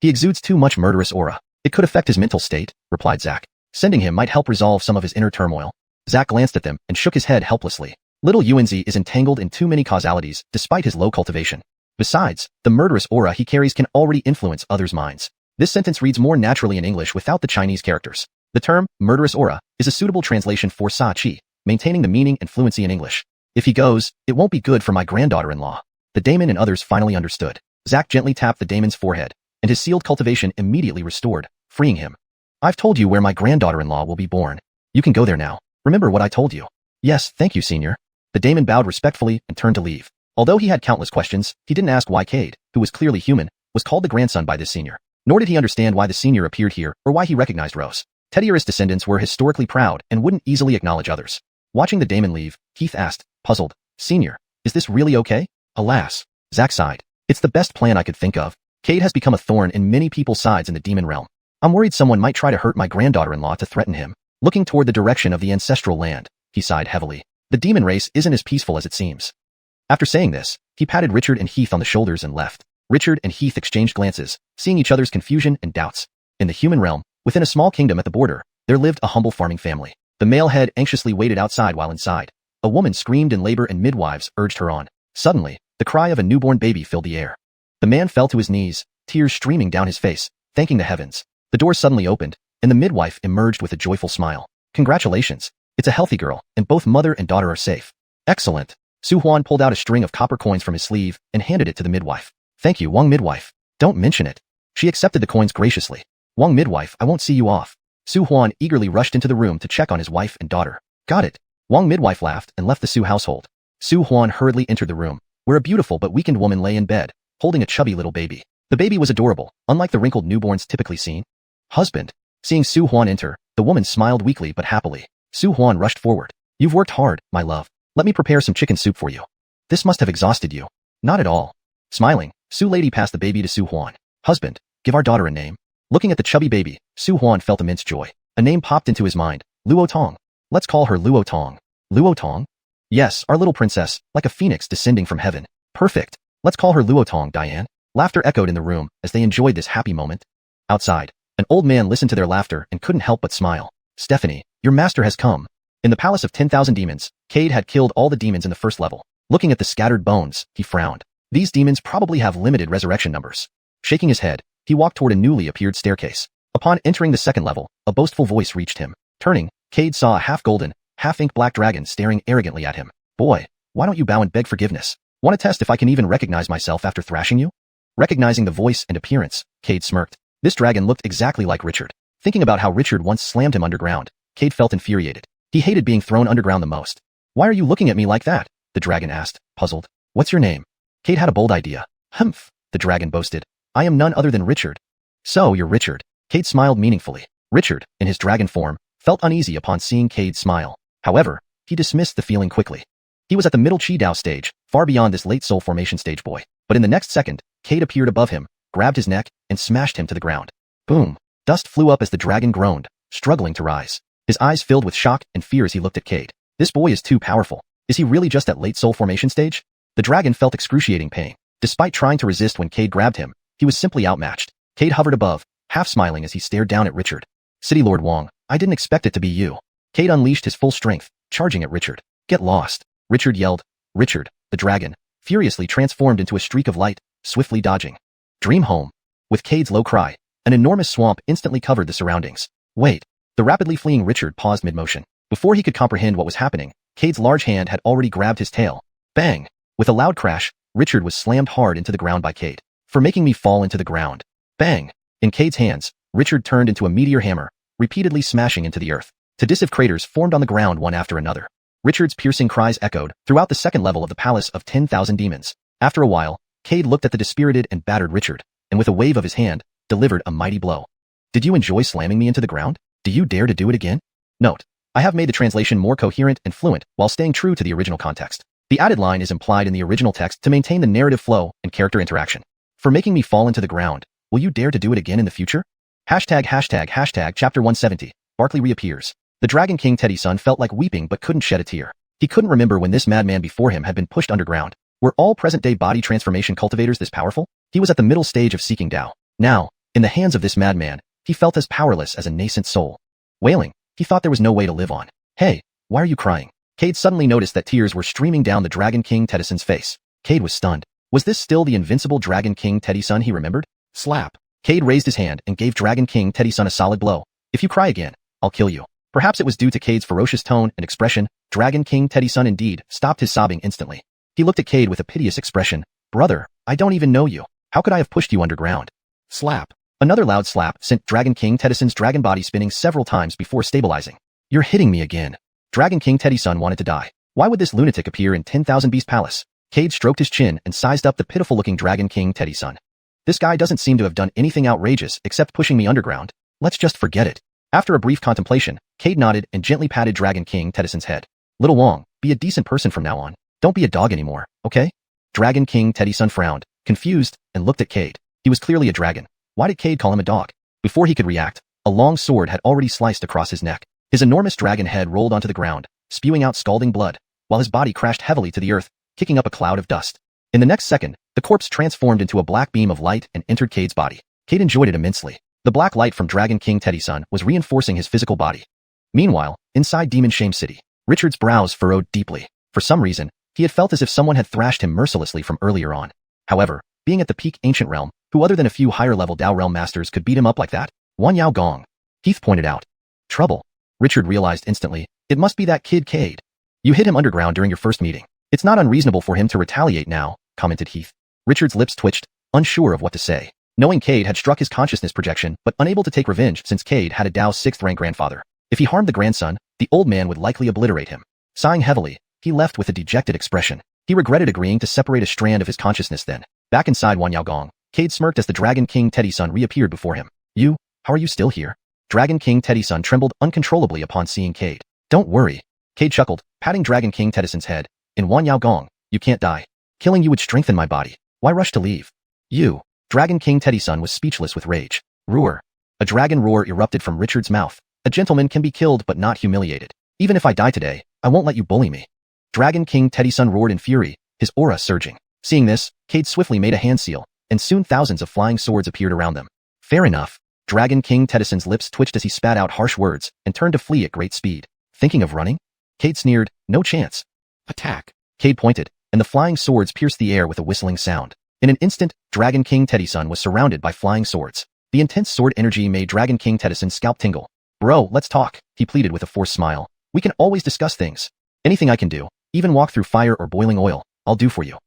He exudes too much murderous aura. It could affect his mental state, replied Zack. Sending him might help resolve some of his inner turmoil. Zack glanced at them and shook his head helplessly. Little Yuanzi is entangled in too many causalities, despite his low cultivation. Besides, the murderous aura he carries can already influence others' minds. This sentence reads more naturally in English without the Chinese characters. The term, murderous aura, is a suitable translation for sa qi, maintaining the meaning and fluency in English. If he goes, it won't be good for my granddaughter-in-law. The daemon and others finally understood. Zack gently tapped the daemon's forehead, and his sealed cultivation immediately restored, freeing him. I've told you where my granddaughter-in-law will be born. You can go there now. Remember what I told you. Yes, thank you, senior. The daemon bowed respectfully and turned to leave. Although he had countless questions, he didn't ask why Cade, who was clearly human, was called the grandson by this senior. Nor did he understand why the senior appeared here or why he recognized Rose. Teddyer's descendants were historically proud and wouldn't easily acknowledge others. Watching the daemon leave, Keith asked, puzzled, Senior, is this really okay? Alas. Zack sighed. It's the best plan I could think of. Cade has become a thorn in many people's sides in the demon realm. I'm worried someone might try to hurt my granddaughter-in-law to threaten him. Looking toward the direction of the ancestral land, he sighed heavily. The demon race isn't as peaceful as it seems. After saying this, he patted Richard and Heath on the shoulders and left. Richard and Heath exchanged glances, seeing each other's confusion and doubts. In the human realm, within a small kingdom at the border, there lived a humble farming family. The male head anxiously waited outside while inside. A woman screamed in labor and midwives urged her on. Suddenly, the cry of a newborn baby filled the air. The man fell to his knees, tears streaming down his face, thanking the heavens. The door suddenly opened, and the midwife emerged with a joyful smile. Congratulations. It's a healthy girl, and both mother and daughter are safe. Excellent. Xuanhuan pulled out a string of copper coins from his sleeve and handed it to the midwife. Thank you, Wang midwife. Don't mention it. She accepted the coins graciously. Wang midwife, I won't see you off. Xuanhuan eagerly rushed into the room to check on his wife and daughter. Got it. Wang midwife laughed and left the Su household. Xuanhuan hurriedly entered the room, where a beautiful but weakened woman lay in bed, holding a chubby little baby. The baby was adorable, unlike the wrinkled newborns typically seen. Husband. Seeing Xuanhuan enter, the woman smiled weakly but happily. Xuanhuan rushed forward. You've worked hard, my love. Let me prepare some chicken soup for you. This must have exhausted you. Not at all. Smiling, Su lady passed the baby to Xuanhuan. Husband, give our daughter a name. Looking at the chubby baby, Xuanhuan felt immense joy. A name popped into his mind. Luo Tong. Let's call her Luo Tong. Luo Tong? Yes, our little princess, like a phoenix descending from heaven. Perfect. Let's call her Luo Tong, Diane. Laughter echoed in the room as they enjoyed this happy moment. Outside, an old man listened to their laughter and couldn't help but smile. Stephanie, your master has come. In the palace of 10,000 demons, Cade had killed all the demons in the first level. Looking at the scattered bones, he frowned. These demons probably have limited resurrection numbers. Shaking his head, he walked toward a newly appeared staircase. Upon entering the second level, a boastful voice reached him. Turning, Cade saw a half-golden, half-ink black dragon staring arrogantly at him. Boy, why don't you bow and beg forgiveness? Want to test if I can even recognize myself after thrashing you? Recognizing the voice and appearance, Cade smirked. This dragon looked exactly like Richard. Thinking about how Richard once slammed him underground, Cade felt infuriated. He hated being thrown underground the most. Why are you looking at me like that? The dragon asked, puzzled. What's your name? Cade had a bold idea. Humph, the dragon boasted. I am none other than Richard. So you're Richard. Cade smiled meaningfully. Richard, in his dragon form, felt uneasy upon seeing Cade smile. However, he dismissed the feeling quickly. He was at the middle Qi Dao stage, far beyond this late soul formation stage boy. But in the next second, Cade appeared above him, grabbed his neck, and smashed him to the ground. Boom. Dust flew up as the dragon groaned, struggling to rise. His eyes filled with shock and fear as he looked at Cade. This boy is too powerful. Is he really just at late soul formation stage? The dragon felt excruciating pain. Despite trying to resist when Cade grabbed him, he was simply outmatched. Cade hovered above, half smiling as he stared down at Richard. City Lord Wang, I didn't expect it to be you. Cade unleashed his full strength, charging at Richard. Get lost. Richard yelled. Richard, the dragon, furiously transformed into a streak of light, swiftly dodging. Dream home. With Cade's low cry, an enormous swamp instantly covered the surroundings. Wait. The rapidly fleeing Richard paused mid-motion. Before he could comprehend what was happening, Cade's large hand had already grabbed his tail. Bang! With a loud crash, Richard was slammed hard into the ground by Cade. For making me fall into the ground. Bang! In Cade's hands, Richard turned into a meteor hammer, repeatedly smashing into the earth. Tadisive craters formed on the ground one after another. Richard's piercing cries echoed throughout the second level of the palace of 10,000 demons. After a while, Cade looked at the dispirited and battered Richard, and with a wave of his hand, delivered a mighty blow. Did you enjoy slamming me into the ground? Do you dare to do it again? Note. I have made the translation more coherent and fluent while staying true to the original context. The added line is implied in the original text to maintain the narrative flow and character interaction. For making me fall into the ground, will you dare to do it again in the future? Hashtag chapter 170. Barkley reappears. The Dragon King Teddy-san felt like weeping but couldn't shed a tear. He couldn't remember when this madman before him had been pushed underground. Were all present-day body transformation cultivators this powerful? He was at the middle stage of seeking Tao. Now, in the hands of this madman, he felt as powerless as a nascent soul. Wailing, he thought there was no way to live on. Hey, why are you crying? Cade suddenly noticed that tears were streaming down the Dragon King Teddy-san's face. Cade was stunned. Was this still the invincible Dragon King Teddy-san he remembered? Slap. Cade raised his hand and gave Dragon King Teddy-san a solid blow. If you cry again, I'll kill you. Perhaps it was due to Cade's ferocious tone and expression. Dragon King Teddy-san indeed stopped his sobbing instantly. He looked at Cade with a piteous expression. Brother, I don't even know you. How could I have pushed you underground? Slap. Another loud slap sent Dragon King Teddy-san's dragon body spinning several times before stabilizing. You're hitting me again. Dragon King Teddy-san wanted to die. Why would this lunatic appear in 10,000 Beast Palace? Cade stroked his chin and sized up the pitiful-looking Dragon King Teddy-san. This guy doesn't seem to have done anything outrageous except pushing me underground. Let's just forget it. After a brief contemplation, Cade nodded and gently patted Dragon King Teddy-san's head. Little Wong, be a decent person from now on. Don't be a dog anymore, okay? Dragon King Teddy-san frowned, confused, and looked at Cade. He was clearly a dragon. Why did Cade call him a dog? Before he could react, a long sword had already sliced across his neck. His enormous dragon head rolled onto the ground, spewing out scalding blood, while his body crashed heavily to the earth, kicking up a cloud of dust. In the next second, the corpse transformed into a black beam of light and entered Cade's body. Cade enjoyed it immensely. The black light from Dragon King Teddy-san was reinforcing his physical body. Meanwhile, inside Demon Shame City, Richard's brows furrowed deeply. For some reason, he had felt as if someone had thrashed him mercilessly from earlier on. However, being at the peak ancient realm, who other than a few higher-level Dao realm masters could beat him up like that? Xuanhuan. Heath pointed out. Trouble. Richard realized instantly, it must be that kid Cade. You hit him underground during your first meeting. It's not unreasonable for him to retaliate now, commented Heath. Richard's lips twitched, unsure of what to say. Knowing Cade had struck his consciousness projection but unable to take revenge since Cade had a Dao's 6th-rank grandfather. If he harmed the grandson, the old man would likely obliterate him. Sighing heavily, he left with a dejected expression. He regretted agreeing to separate a strand of his consciousness then. Back inside Xuanhuan, Cade smirked as the Dragon King Teddy-san reappeared before him. How are you still here? Dragon King Teddy-san trembled uncontrollably upon seeing Cade. Don't worry. Cade chuckled, patting Dragon King Teddy-san's head. In Xuanhuan, you can't die. Killing you would strengthen my body. Why rush to leave? Dragon King Teddy-san was speechless with rage. Roar. A dragon roar erupted from Richard's mouth. A gentleman can be killed but not humiliated. Even if I die today, I won't let you bully me. Dragon King Teddy-san roared in fury, his aura surging. Seeing this, Cade swiftly made a hand seal, and soon thousands of flying swords appeared around them. Fair enough. Dragon King Teddy-san's lips twitched as he spat out harsh words and turned to flee at great speed. Thinking of running? Cade sneered, no chance. Attack. Cade pointed, and the flying swords pierced the air with a whistling sound. In an instant, Dragon King Teddy-san was surrounded by flying swords. The intense sword energy made Dragon King Teddy-san's scalp tingle. Bro, let's talk, he pleaded with a forced smile. We can always discuss things. Anything I can do, even walk through fire or boiling oil, I'll do for you.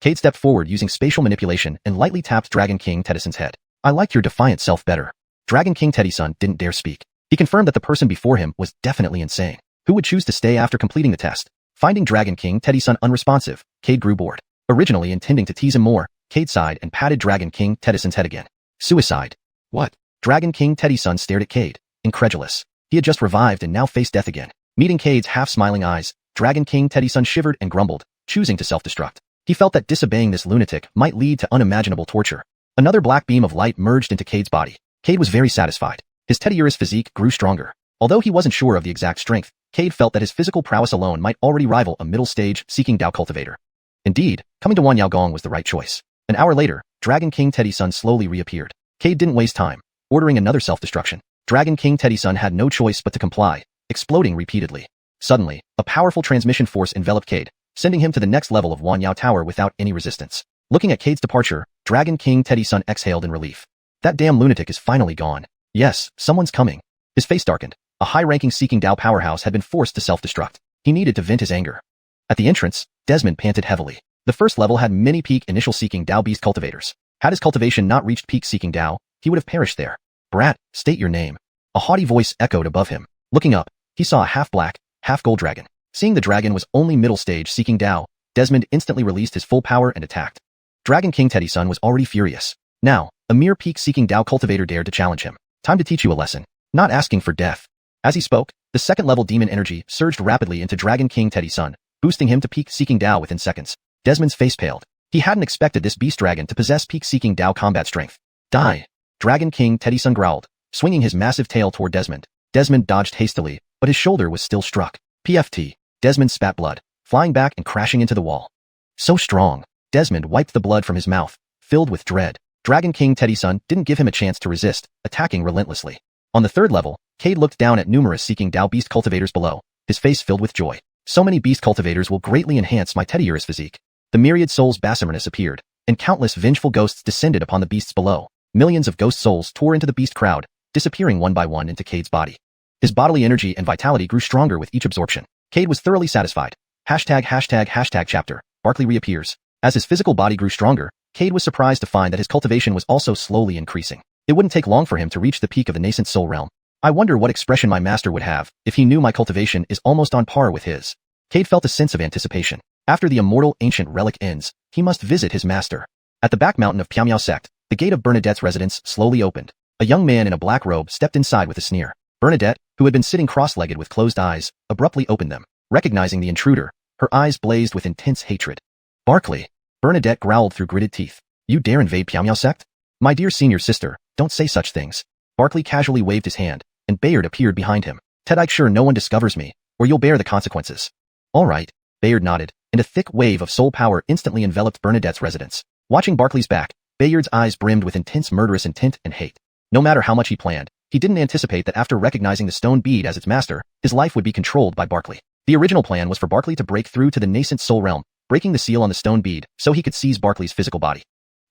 Cade stepped forward using spatial manipulation and lightly tapped Dragon King Teddy-san's head. I liked your defiant self better. Dragon King Teddy-san didn't dare speak. He confirmed that the person before him was definitely insane. Who would choose to stay after completing the test? Finding Dragon King Teddy-san unresponsive, Cade grew bored. Originally intending to tease him more, Cade sighed and patted Dragon King Teddy-san's head again. Suicide. What? Dragon King Teddy-san stared at Cade, incredulous. He had just revived and now faced death again. Meeting Cade's half-smiling eyes, Dragon King Teddy-san shivered and grumbled, choosing to self-destruct. He felt that disobeying this lunatic might lead to unimaginable torture. Another black beam of light merged into Cade's body. Cade was very satisfied. His Teddy-Urus physique grew stronger. Although he wasn't sure of the exact strength, Cade felt that his physical prowess alone might already rival a middle-stage seeking Dao cultivator. Indeed, coming to Xuanhuan was the right choice. An hour later, Dragon King Teddy-san slowly reappeared. Cade didn't waste time, ordering another self-destruction. Dragon King Teddy-san had no choice but to comply, exploding repeatedly. Suddenly, a powerful transmission force enveloped Cade, sending him to the next level of Xuanhuan Tower without any resistance. Looking at Cade's departure, Dragon King Teddy-san exhaled in relief. That damn lunatic is finally gone. Yes, someone's coming. His face darkened. A high-ranking seeking Dao powerhouse had been forced to self-destruct. He needed to vent his anger. At the entrance, Desmond panted heavily. The first level had many peak initial seeking Dao beast cultivators. Had his cultivation not reached peak seeking Dao, he would have perished there. Brat, state your name. A haughty voice echoed above him. Looking up, he saw a half-black, half-gold dragon. Seeing the dragon was only middle stage seeking Dao, Desmond instantly released his full power and attacked. Dragon King Teddy-san was already furious. Now, a mere peak seeking Dao cultivator dared to challenge him. Time to teach you a lesson. Not asking for death. As he spoke, the second-level demon energy surged rapidly into Dragon King Teddy-san, boosting him to peak-seeking Dao within seconds. Desmond's face paled. He hadn't expected this beast dragon to possess peak-seeking Dao combat strength. Die! Dragon King Teddy-san growled, swinging his massive tail toward Desmond. Desmond dodged hastily, but his shoulder was still struck. PFT. Desmond spat blood, flying back and crashing into the wall. So strong. Desmond wiped the blood from his mouth, filled with dread. Dragon King Teddy-san didn't give him a chance to resist, attacking relentlessly. On the third level, Cade looked down at numerous seeking Dao beast cultivators below, his face filled with joy. So many beast cultivators will greatly enhance my Teddy-Urus physique. The myriad souls Basimernus appeared, and countless vengeful ghosts descended upon the beasts below. Millions of ghost souls tore into the beast crowd, disappearing one by one into Cade's body. His bodily energy and vitality grew stronger with each absorption. Cade was thoroughly satisfied. ###chapter. Barkley reappears. As his physical body grew stronger, Cade was surprised to find that his cultivation was also slowly increasing. It wouldn't take long for him to reach the peak of the nascent soul realm. I wonder what expression my master would have if he knew my cultivation is almost on par with his. Cade felt a sense of anticipation. After the immortal ancient relic ends, he must visit his master. At the back mountain of Piamiao sect, the gate of Bernadette's residence slowly opened. A young man in a black robe stepped inside with a sneer. Bernadette, who had been sitting cross-legged with closed eyes, abruptly opened them. Recognizing the intruder, her eyes blazed with intense hatred. Barkley. Bernadette growled through gritted teeth. You dare invade Piamiao sect? My dear senior sister, don't say such things. Barkley casually waved his hand, and Bayard appeared behind him. Ted, Ike, sure no one discovers me, or you'll bear the consequences. All right, Bayard nodded, and a thick wave of soul power instantly enveloped Bernadette's residence. Watching Barkley's back, Bayard's eyes brimmed with intense murderous intent and hate. No matter how much he planned, he didn't anticipate that after recognizing the stone bead as its master, his life would be controlled by Barkley. The original plan was for Barkley to break through to the nascent soul realm, breaking the seal on the stone bead so he could seize Barkley's physical body.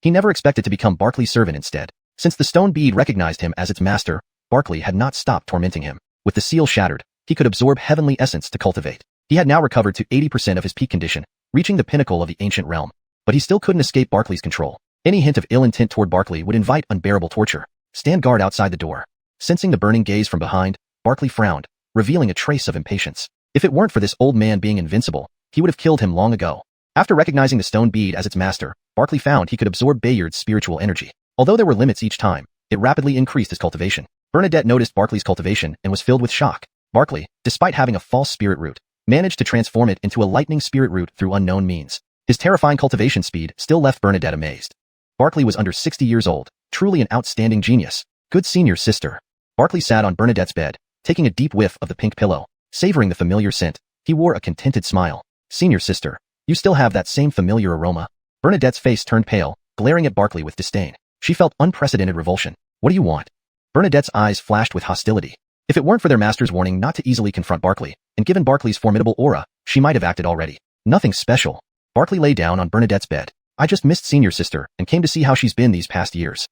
He never expected to become Barkley's servant instead. Since the stone bead recognized him as its master, Barkley had not stopped tormenting him. With the seal shattered, he could absorb heavenly essence to cultivate. He had now recovered to 80% of his peak condition, reaching the pinnacle of the ancient realm. But he still couldn't escape Barkley's control. Any hint of ill intent toward Barkley would invite unbearable torture. Stand guard outside the door. Sensing the burning gaze from behind, Barkley frowned, revealing a trace of impatience. If it weren't for this old man being invincible, he would have killed him long ago. After recognizing the stone bead as its master, Barkley found he could absorb Bayard's spiritual energy. Although there were limits each time, it rapidly increased his cultivation. Bernadette noticed Barkley's cultivation and was filled with shock. Barkley, despite having a false spirit root, managed to transform it into a lightning spirit root through unknown means. His terrifying cultivation speed still left Bernadette amazed. Barkley was under 60 years old, truly an outstanding genius. Good senior sister. Barkley sat on Bernadette's bed, taking a deep whiff of the pink pillow. Savoring the familiar scent, he wore a contented smile. Senior sister, you still have that same familiar aroma. Bernadette's face turned pale, glaring at Barkley with disdain. She felt unprecedented revulsion. What do you want? Bernadette's eyes flashed with hostility. If it weren't for their master's warning not to easily confront Barkley, and given Barkley's formidable aura, she might have acted already. Nothing special. Barkley lay down on Bernadette's bed. I just missed senior sister and came to see how she's been these past years.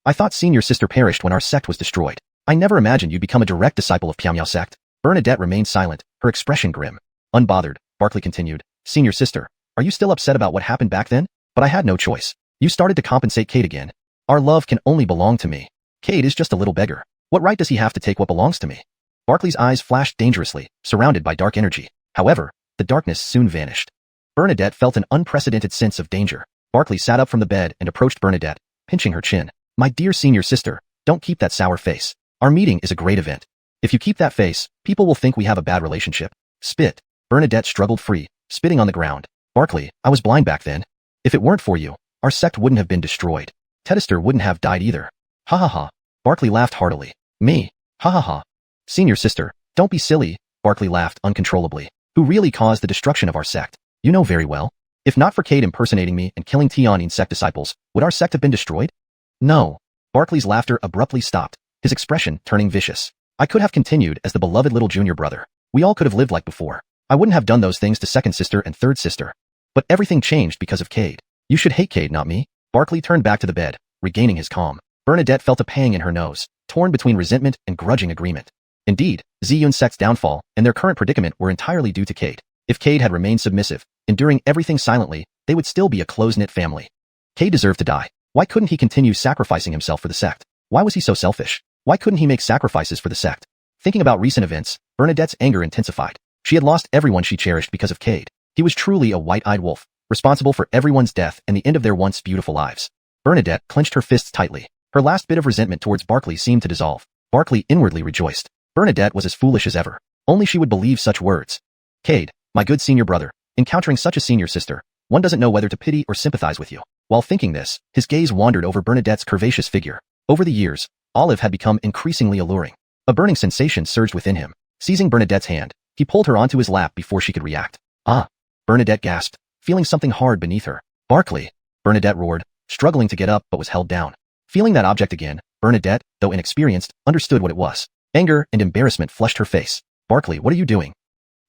I thought senior sister perished when our sect was destroyed. I never imagined you'd become a direct disciple of Piamiao sect. Bernadette remained silent, her expression grim. Unbothered, Barkley continued. Senior sister, are you still upset about what happened back then? But I had no choice. You started to compensate Cade again. Our love can only belong to me. Cade is just a little beggar. What right does he have to take what belongs to me? Barkley's eyes flashed dangerously, surrounded by dark energy. However, the darkness soon vanished. Bernadette felt an unprecedented sense of danger. Barkley sat up from the bed and approached Bernadette, pinching her chin. My dear senior sister, don't keep that sour face. Our meeting is a great event. If you keep that face, people will think we have a bad relationship. Spit. Bernadette struggled free, spitting on the ground. Barkley, I was blind back then. If it weren't for you, our sect wouldn't have been destroyed. Detested wouldn't have died either. Ha ha ha. Barkley laughed heartily. Me? Ha ha ha. Senior sister, don't be silly, Barkley laughed uncontrollably. Who really caused the destruction of our sect? You know very well. If not for Cade impersonating me and killing Tianyin sect disciples, would our sect have been destroyed? No. Barkley's laughter abruptly stopped, his expression turning vicious. I could have continued as the beloved little junior brother. We all could have lived like before. I wouldn't have done those things to second sister and third sister. But everything changed because of Cade. You should hate Cade, not me. Barkley turned back to the bed, regaining his calm. Bernadette felt a pang in her nose, torn between resentment and grudging agreement. Indeed, Xiuxian sect's downfall and their current predicament were entirely due to Cade. If Cade had remained submissive, enduring everything silently, they would still be a close-knit family. Cade deserved to die. Why couldn't he continue sacrificing himself for the sect? Why was he so selfish? Why couldn't he make sacrifices for the sect? Thinking about recent events, Bernadette's anger intensified. She had lost everyone she cherished because of Cade. He was truly a white-eyed wolf, responsible for everyone's death and the end of their once beautiful lives. Bernadette clenched her fists tightly. Her last bit of resentment towards Barkley seemed to dissolve. Barkley inwardly rejoiced. Bernadette was as foolish as ever. Only she would believe such words. Cade, my good senior brother, encountering such a senior sister, one doesn't know whether to pity or sympathize with you. While thinking this, his gaze wandered over Bernadette's curvaceous figure. Over the years, Olive had become increasingly alluring. A burning sensation surged within him. Seizing Bernadette's hand, he pulled her onto his lap before she could react. Ah! Bernadette gasped, feeling something hard beneath her. Barkley! Bernadette roared, struggling to get up but was held down. Feeling that object again, Bernadette, though inexperienced, understood what it was. Anger and embarrassment flushed her face. Barkley, what are you doing?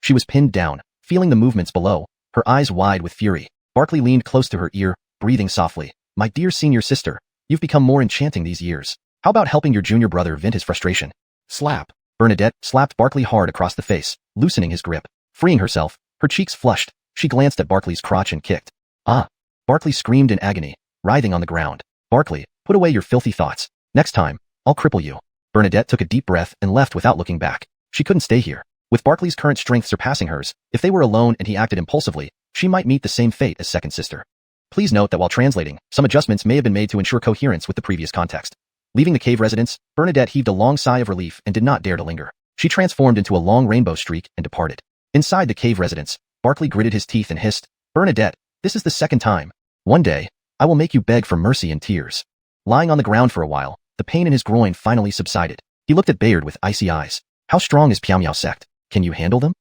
She was pinned down, feeling the movements below, her eyes wide with fury. Barkley leaned close to her ear, breathing softly. My dear senior sister, you've become more enchanting these years. How about helping your junior brother vent his frustration? Slap. Bernadette slapped Barkley hard across the face, loosening his grip. Freeing herself, her cheeks flushed, she glanced at Barkley's crotch and kicked. Ah! Barkley screamed in agony, writhing on the ground. Barkley, put away your filthy thoughts. Next time, I'll cripple you. Bernadette took a deep breath and left without looking back. She couldn't stay here. With Barkley's current strength surpassing hers, if they were alone and he acted impulsively, she might meet the same fate as second sister. Please note that while translating, some adjustments may have been made to ensure coherence with the previous context. Leaving the cave residence, Bernadette heaved a long sigh of relief and did not dare to linger. She transformed into a long rainbow streak and departed. Inside the cave residence, Barkley gritted his teeth and hissed, Bernadette, this is the second time. One day, I will make you beg for mercy in tears. Lying on the ground for a while, the pain in his groin finally subsided. He looked at Bayard with icy eyes. How strong is Piao Miao sect? Can you handle them?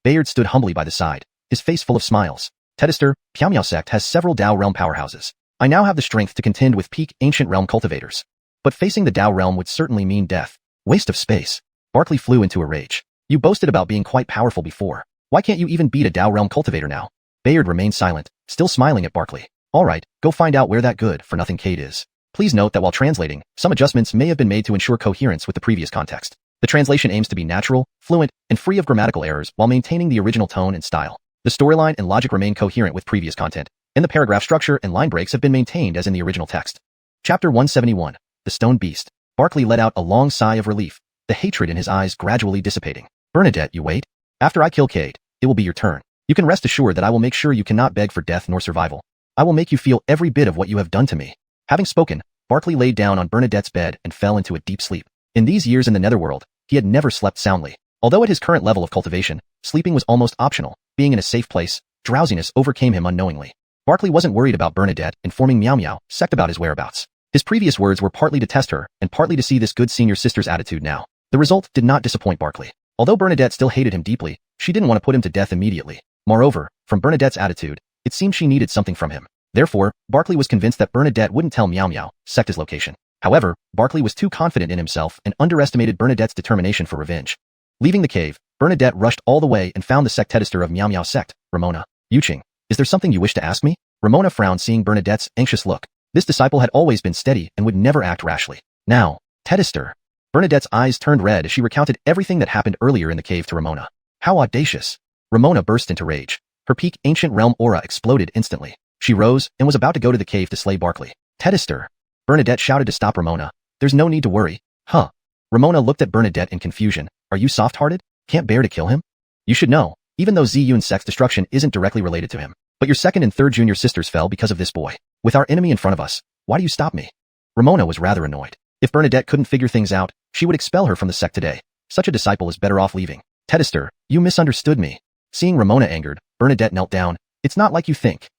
Bayard stood humbly by the side, his face full of smiles. Detested, Piao Miao sect has several Dao realm powerhouses. I now have the strength to contend with peak ancient realm cultivators. But facing the Dao realm would certainly mean death. Waste of space. Barkley flew into a rage. You boasted about being quite powerful before. Why can't you even beat a Dao realm cultivator now? Bayard remained silent, still smiling at Barkley. Alright, go find out where that good-for-nothing Cade is. Please note that while translating, some adjustments may have been made to ensure coherence with the previous context. The translation aims to be natural, fluent, and free of grammatical errors while maintaining the original tone and style. The storyline and logic remain coherent with previous content, and the paragraph structure and line breaks have been maintained as in the original text. Chapter 171. The Stone Beast. Barkley let out a long sigh of relief, the hatred in his eyes gradually dissipating. Bernadette, you wait. After I kill Cade, it will be your turn. You can rest assured that I will make sure you cannot beg for death nor survival. I will make you feel every bit of what you have done to me. Having spoken, Barkley laid down on Bernadette's bed and fell into a deep sleep. In these years in the netherworld, he had never slept soundly. Although at his current level of cultivation, sleeping was almost optional. Being in a safe place, drowsiness overcame him unknowingly. Barkley wasn't worried about Bernadette informing Miao Miao sect about his whereabouts. His previous words were partly to test her and partly to see this good senior sister's attitude now. The result did not disappoint Barkley. Although Bernadette still hated him deeply, she didn't want to put him to death immediately. Moreover, from Bernadette's attitude, it seemed she needed something from him. Therefore, Barkley was convinced that Bernadette wouldn't tell Miao Miao sect his location. However, Barkley was too confident in himself and underestimated Bernadette's determination for revenge. Leaving the cave, Bernadette rushed all the way and found the sect-tedister of Miao Miao sect, Ramona. Xiuxian, is there something you wish to ask me? Ramona frowned seeing Bernadette's anxious look. This disciple had always been steady and would never act rashly. Now, tedister. Bernadette's eyes turned red as she recounted everything that happened earlier in the cave to Ramona. How audacious. Ramona burst into rage. Her peak ancient realm aura exploded instantly. She rose and was about to go to the cave to slay Barkley. Tedister. Bernadette shouted to stop Ramona. There's no need to worry. Huh. Ramona looked at Bernadette in confusion. Are you soft-hearted? Can't bear to kill him? You should know, even though Xiuxian's sect's destruction isn't directly related to him. But your second and third junior sisters fell because of this boy. With our enemy in front of us, why do you stop me? Ramona was rather annoyed. If Bernadette couldn't figure things out, she would expel her from the sect today. Such a disciple is better off leaving. Tedister, you misunderstood me. Seeing Ramona angered, Bernadette knelt down. It's not like you think.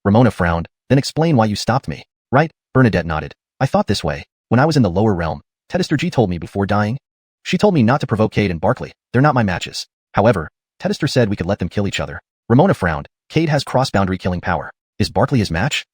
Ramona frowned, then explain why you stopped me. Right? Bernadette nodded. I thought this way. When I was in the lower realm, Tedister G told me before dying. She told me not to provoke Cade and Barkley. They're not my matches. However, Tedister said we could let them kill each other. Ramona frowned. Cade has cross-boundary killing power. Is Barkley his match?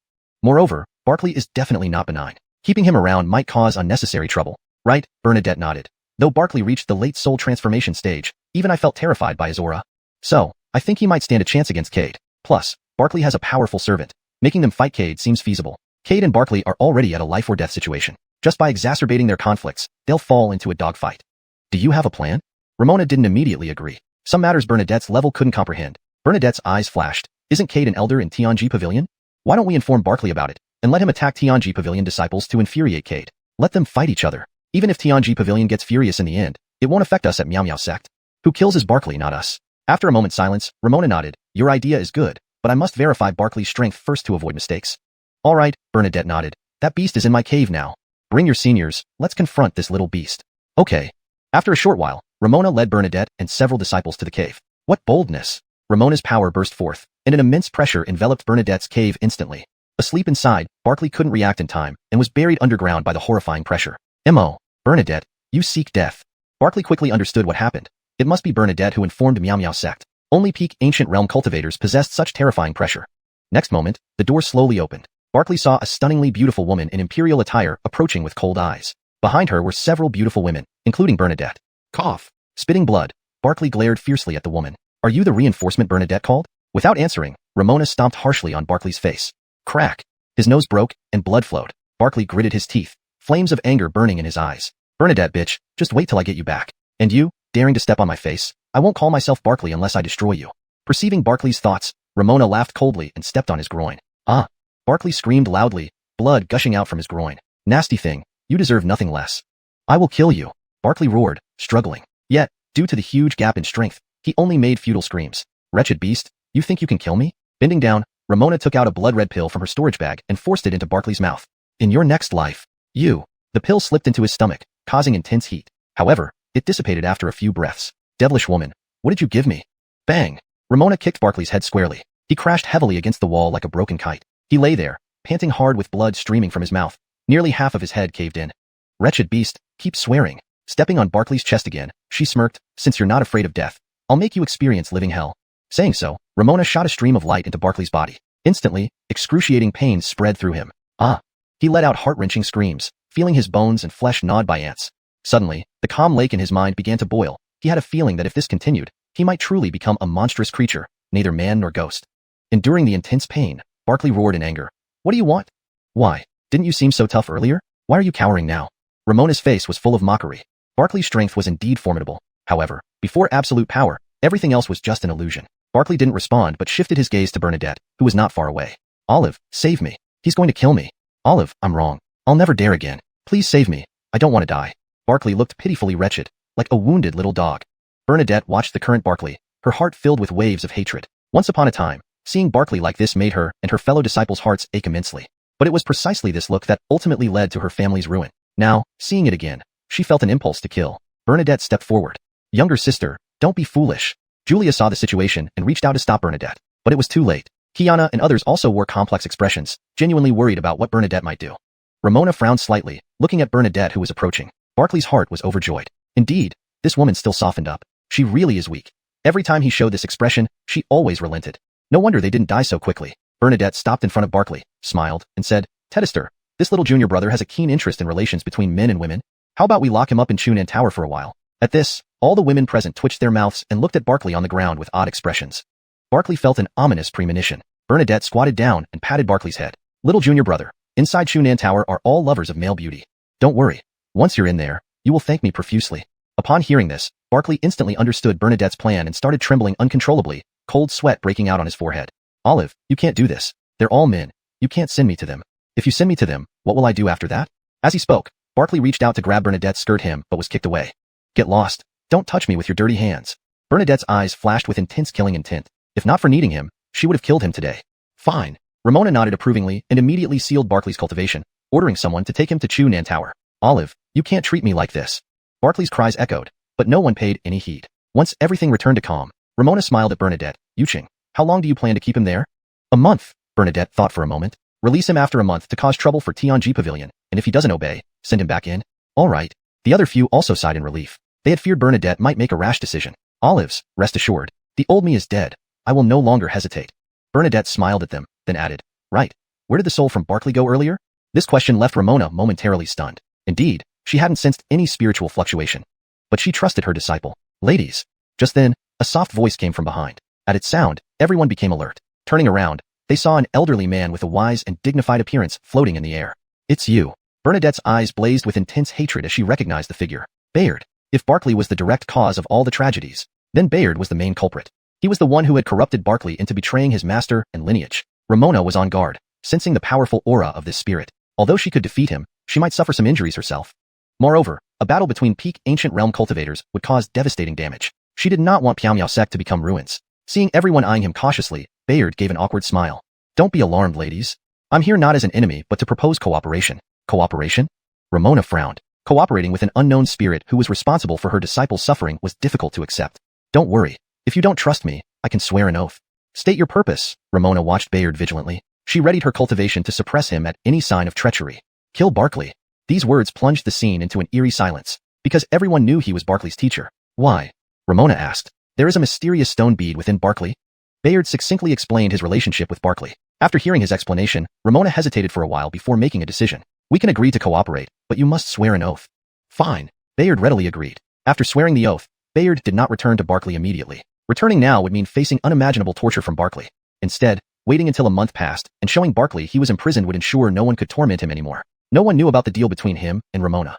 Moreover, Barkley is definitely not benign. Keeping him around might cause unnecessary trouble. Right? Bernadette nodded. Though Barkley reached the late soul transformation stage, even I felt terrified by his aura. So, I think he might stand a chance against Cade. Plus, Barkley has a powerful servant. Making them fight Cade seems feasible. Cade and Barkley are already at a life or death situation. Just by exacerbating their conflicts, they'll fall into a dogfight. Do you have a plan? Ramona didn't immediately agree. Some matters Bernadette's level couldn't comprehend. Bernadette's eyes flashed. Isn't Cade an elder in Tianji Pavilion? Why don't we inform Barkley about it, and let him attack Tianji Pavilion disciples to infuriate Cade? Let them fight each other. Even if Tianji Pavilion gets furious in the end, it won't affect us at Miao Miao sect. Who kills is Barkley, not us. After a moment's silence, Ramona nodded. Your idea is good, but I must verify Barkley's strength first to avoid mistakes. All right, Bernadette nodded. That beast is in my cave now. Bring your seniors, let's confront this little beast. Okay. After a short while, Ramona led Bernadette and several disciples to the cave. What boldness! Ramona's power burst forth, and an immense pressure enveloped Bernadette's cave instantly. Asleep inside, Barkley couldn't react in time, and was buried underground by the horrifying pressure. M.O. Bernadette, you seek death. Barkley quickly understood what happened. It must be Bernadette who informed Miao Miao sect. Only peak ancient realm cultivators possessed such terrifying pressure. Next moment, the door slowly opened. Barkley saw a stunningly beautiful woman in imperial attire approaching with cold eyes. Behind her were several beautiful women, including Bernadette. Cough. Spitting blood, Barkley glared fiercely at the woman. Are you the reinforcement Bernadette called? Without answering, Ramona stomped harshly on Barkley's face. Crack. His nose broke, and blood flowed. Barkley gritted his teeth, flames of anger burning in his eyes. Bernadette, bitch, just wait till I get you back. And you, daring to step on my face, I won't call myself Barkley unless I destroy you. Perceiving Barkley's thoughts, Ramona laughed coldly and stepped on his groin. Ah! Barkley screamed loudly, blood gushing out from his groin. Nasty thing, you deserve nothing less. I will kill you, Barkley roared, struggling. Yet, due to the huge gap in strength, he only made futile screams. Wretched beast, you think you can kill me? Bending down, Ramona took out a blood-red pill from her storage bag and forced it into Barkley's mouth. In your next life, you. The pill slipped into his stomach, causing intense heat. However, it dissipated after a few breaths. Devilish woman, what did you give me? Bang! Ramona kicked Barkley's head squarely. He crashed heavily against the wall like a broken kite. He lay there, panting hard with blood streaming from his mouth. Nearly half of his head caved in. Wretched beast, keep swearing. Stepping on Barkley's chest again, she smirked, since you're not afraid of death, I'll make you experience living hell. Saying so, Ramona shot a stream of light into Barkley's body. Instantly, excruciating pain spread through him. Ah! He let out heart-wrenching screams, feeling his bones and flesh gnawed by ants. Suddenly, the calm lake in his mind began to boil. He had a feeling that if this continued, he might truly become a monstrous creature, neither man nor ghost. Enduring the intense pain, Barkley roared in anger. What do you want? Why, didn't you seem so tough earlier? Why are you cowering now? Ramona's face was full of mockery. Barkley's strength was indeed formidable. However, before absolute power, everything else was just an illusion. Barkley didn't respond but shifted his gaze to Bernadette, who was not far away. Olive, save me. He's going to kill me. Olive, I'm wrong. I'll never dare again. Please save me. I don't want to die. Barkley looked pitifully wretched, like a wounded little dog. Bernadette watched the current Barkley, her heart filled with waves of hatred. Once upon a time, seeing Barkley like this made her and her fellow disciples' hearts ache immensely. But it was precisely this look that ultimately led to her family's ruin. Now, seeing it again, she felt an impulse to kill. Bernadette stepped forward. Younger sister, don't be foolish. Julia saw the situation and reached out to stop Bernadette. But it was too late. Kiana and others also wore complex expressions, genuinely worried about what Bernadette might do. Ramona frowned slightly, looking at Bernadette who was approaching. Barkley's heart was overjoyed. Indeed, this woman still softened up. She really is weak. Every time he showed this expression, she always relented. No wonder they didn't die so quickly. Bernadette stopped in front of Barkley, smiled, and said, Detested, this little junior brother has a keen interest in relations between men and women. How about we lock him up in Xuanhuan Tower for a while? At this, all the women present twitched their mouths and looked at Barkley on the ground with odd expressions. Barkley felt an ominous premonition. Bernadette squatted down and patted Barkley's head. Little junior brother, inside Xuanhuan Tower are all lovers of male beauty. Don't worry. Once you're in there, you will thank me profusely. Upon hearing this, Barkley instantly understood Bernadette's plan and started trembling uncontrollably, cold sweat breaking out on his forehead. Olive, you can't do this. They're all men. You can't send me to them. If you send me to them, what will I do after that? As he spoke, Barkley reached out to grab Bernadette's skirt hem but was kicked away. Get lost. Don't touch me with your dirty hands. Bernadette's eyes flashed with intense killing intent. If not for needing him, she would have killed him today. Fine. Ramona nodded approvingly and immediately sealed Barkley's cultivation, ordering someone to take him to Xuanhuan Tower. Olive, you can't treat me like this. Barkley's cries echoed, but no one paid any heed. Once everything returned to calm, Ramona smiled at Bernadette. Xiuxian, how long do you plan to keep him there? A month, Bernadette thought for a moment. Release him after a month to cause trouble for Tianji Pavilion, and if he doesn't obey, send him back in. All right. The other few also sighed in relief. They had feared Bernadette might make a rash decision. Olives, rest assured, the old me is dead. I will no longer hesitate. Bernadette smiled at them, then added, right. Where did the soul from Barkley go earlier? This question left Ramona momentarily stunned. Indeed, she hadn't sensed any spiritual fluctuation. But she trusted her disciple. Ladies. Just then, a soft voice came from behind. At its sound, everyone became alert. Turning around, they saw an elderly man with a wise and dignified appearance floating in the air. It's you. Bernadette's eyes blazed with intense hatred as she recognized the figure. Bayard. If Barkley was the direct cause of all the tragedies, then Bayard was the main culprit. He was the one who had corrupted Barkley into betraying his master and lineage. Ramona was on guard, sensing the powerful aura of this spirit. Although she could defeat him, she might suffer some injuries herself. Moreover, a battle between peak ancient realm cultivators would cause devastating damage. She did not want Piao sect to become ruins. Seeing everyone eyeing him cautiously, Bayard gave an awkward smile. Don't be alarmed, ladies. I'm here not as an enemy but to propose cooperation. Cooperation? Ramona frowned. Cooperating with an unknown spirit who was responsible for her disciple's suffering was difficult to accept. Don't worry. If you don't trust me, I can swear an oath. State your purpose. Ramona watched Bayard vigilantly. She readied her cultivation to suppress him at any sign of treachery. Kill Barkley. These words plunged the scene into an eerie silence, because everyone knew he was Barkley's teacher. Why? Ramona asked. There is a mysterious stone bead within Barkley. Bayard succinctly explained his relationship with Barkley. After hearing his explanation, Ramona hesitated for a while before making a decision. We can agree to cooperate, but you must swear an oath. Fine. Bayard readily agreed. After swearing the oath, Bayard did not return to Barkley immediately. Returning now would mean facing unimaginable torture from Barkley. Instead, waiting until a month passed and showing Barkley he was imprisoned would ensure no one could torment him anymore. No one knew about the deal between him and Ramona.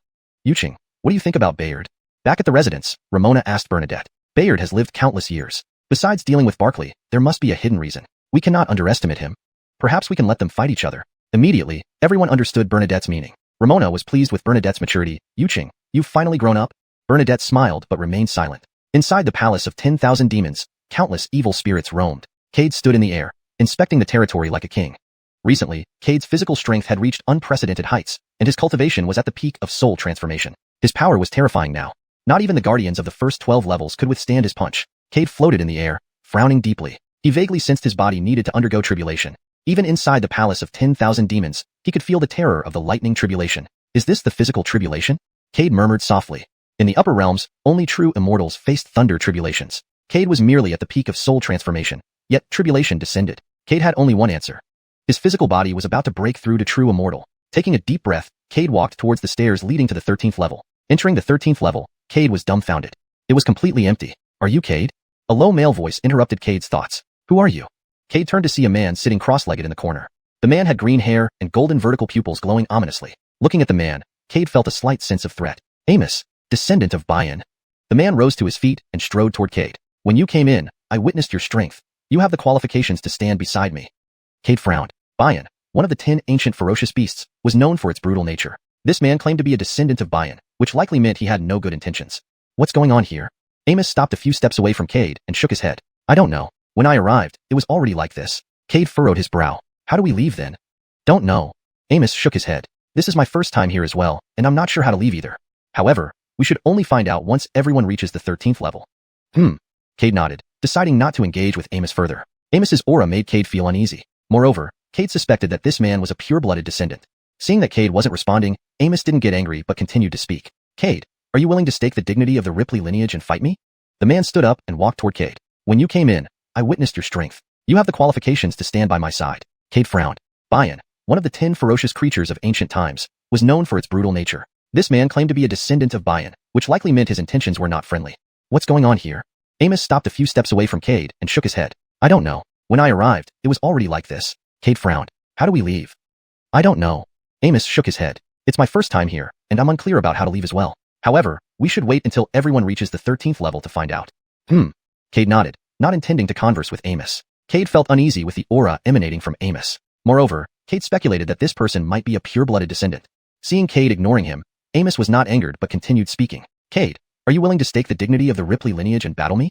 Xiuxian, What do you think about Bayard? Back at the residence, Ramona asked Bernadette. Bayard has lived countless years. Besides dealing with Barclay, there must be a hidden reason. We cannot underestimate him. Perhaps we can let them fight each other. Immediately, everyone understood Bernadette's meaning. Ramona was pleased with Bernadette's maturity. Xiuxian, you've finally grown up? Bernadette smiled but remained silent. Inside the palace of 10,000 demons, countless evil spirits roamed. Cade stood in the air, inspecting the territory like a king. Recently, Cade's physical strength had reached unprecedented heights, and his cultivation was at the peak of soul transformation. His power was terrifying now. Not even the guardians of the first 12 levels could withstand his punch. Cade floated in the air, frowning deeply. He vaguely sensed his body needed to undergo tribulation. Even inside the palace of 10,000 demons, he could feel the terror of the lightning tribulation. Is this the physical tribulation? Cade murmured softly. In the upper realms, only true immortals faced thunder tribulations. Cade was merely at the peak of soul transformation, yet tribulation descended. Cade had only one answer. His physical body was about to break through to true immortal. Taking a deep breath, Cade walked towards the stairs leading to the 13th level. Entering the 13th level, Cade was dumbfounded. It was completely empty. Are you Cade? A low male voice interrupted Cade's thoughts. Who are you? Cade turned to see a man sitting cross-legged in the corner. The man had green hair and golden vertical pupils glowing ominously. Looking at the man, Cade felt a slight sense of threat. Amos, descendant of Bian. The man rose to his feet and strode toward Cade. When you came in, I witnessed your strength. You have the qualifications to stand beside me. Cade frowned. Bian, one of the 10 ancient ferocious beasts, was known for its brutal nature. This man claimed to be a descendant of Bian, which likely meant he had no good intentions. What's going on here? Amos stopped a few steps away from Cade and shook his head. I don't know. When I arrived, it was already like this. Cade furrowed his brow. How do we leave then? Don't know. Amos shook his head. This is my first time here as well, and I'm not sure how to leave either. However, we should only find out once everyone reaches the 13th level. Cade nodded, deciding not to engage with Amos further. Amos's aura made Cade feel uneasy. Moreover, Cade suspected that this man was a pure-blooded descendant. Seeing that Cade wasn't responding, Amos didn't get angry but continued to speak. Cade, are you willing to stake the dignity of the Ripley lineage and fight me? The man stood up and walked toward Cade. When you came in, I witnessed your strength. You have the qualifications to stand by my side. Cade frowned. Bian, one of the 10 ferocious creatures of ancient times, was known for its brutal nature. This man claimed to be a descendant of Bian, which likely meant his intentions were not friendly. What's going on here? Amos stopped a few steps away from Cade and shook his head. I don't know. When I arrived, it was already like this. Cade frowned. How do we leave? I don't know. Amos shook his head. It's my first time here, and I'm unclear about how to leave as well. However, we should wait until everyone reaches the 13th level to find out. Cade nodded, not intending to converse with Amos. Cade felt uneasy with the aura emanating from Amos. Moreover, Cade speculated that this person might be a pure-blooded descendant. Seeing Cade ignoring him, Amos was not angered but continued speaking. Cade, are you willing to stake the dignity of the Ripley lineage and battle me?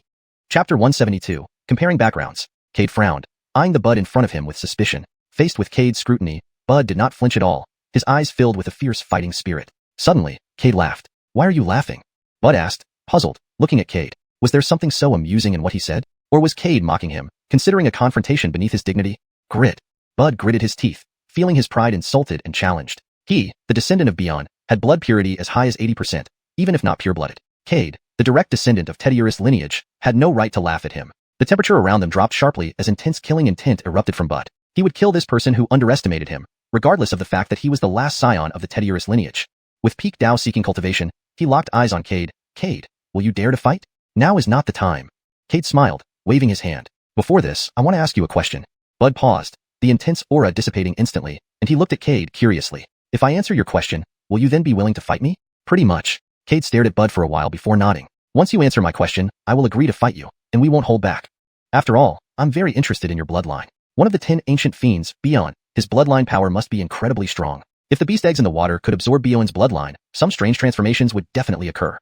Chapter 172, Comparing Backgrounds. Cade frowned, eyeing the Bud in front of him with suspicion. Faced with Cade's scrutiny, Bud did not flinch at all, his eyes filled with a fierce fighting spirit. Suddenly, Cade laughed. Why are you laughing? Bud asked, puzzled, looking at Cade. Was there something so amusing in what he said? Or was Cade mocking him, considering a confrontation beneath his dignity? Grit. Bud gritted his teeth, feeling his pride insulted and challenged. He, the descendant of Bian, had blood purity as high as 80%, even if not pure-blooded. Cade, the direct descendant of Teddiurus lineage, had no right to laugh at him. The temperature around them dropped sharply as intense killing intent erupted from Bud. He would kill this person who underestimated him, regardless of the fact that he was the last scion of the Teddiurus lineage. With peak Dao-seeking cultivation, he locked eyes on Cade. Cade, will you dare to fight? Now is not the time. Cade smiled, waving his hand. Before this, I want to ask you a question. Bud paused, the intense aura dissipating instantly, and he looked at Cade curiously. If I answer your question, will you then be willing to fight me? Pretty much. Cade stared at Bud for a while before nodding. Once you answer my question, I will agree to fight you, and we won't hold back. After all, I'm very interested in your bloodline. One of the 10 ancient fiends, Bian, his bloodline power must be incredibly strong. If the beast eggs in the water could absorb Bian's bloodline, some strange transformations would definitely occur.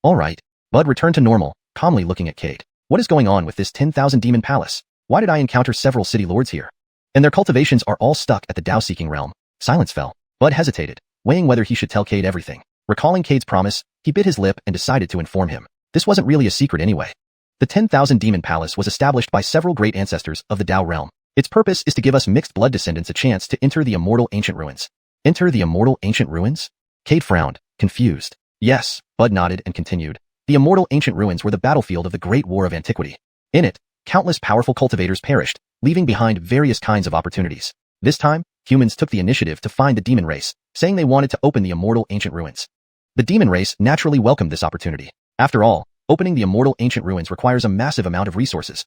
All right. Bud returned to normal, calmly looking at Cade. What is going on with this 10,000 demon palace? Why did I encounter several city lords here? And their cultivations are all stuck at the Dao-seeking realm. Silence fell. Bud hesitated, weighing whether he should tell Cade everything. Recalling Cade's promise, he bit his lip and decided to inform him. This wasn't really a secret anyway. The 10,000 demon palace was established by several great ancestors of the Dao realm. Its purpose is to give us mixed blood descendants a chance to enter the immortal ancient ruins. Enter the immortal ancient ruins? Cade frowned, confused. Yes, Bud nodded and continued. The immortal ancient ruins were the battlefield of the Great War of Antiquity. In it, countless powerful cultivators perished, leaving behind various kinds of opportunities. This time, humans took the initiative to find the demon race, saying they wanted to open the immortal ancient ruins. The demon race naturally welcomed this opportunity. After all, opening the immortal ancient ruins requires a massive amount of resources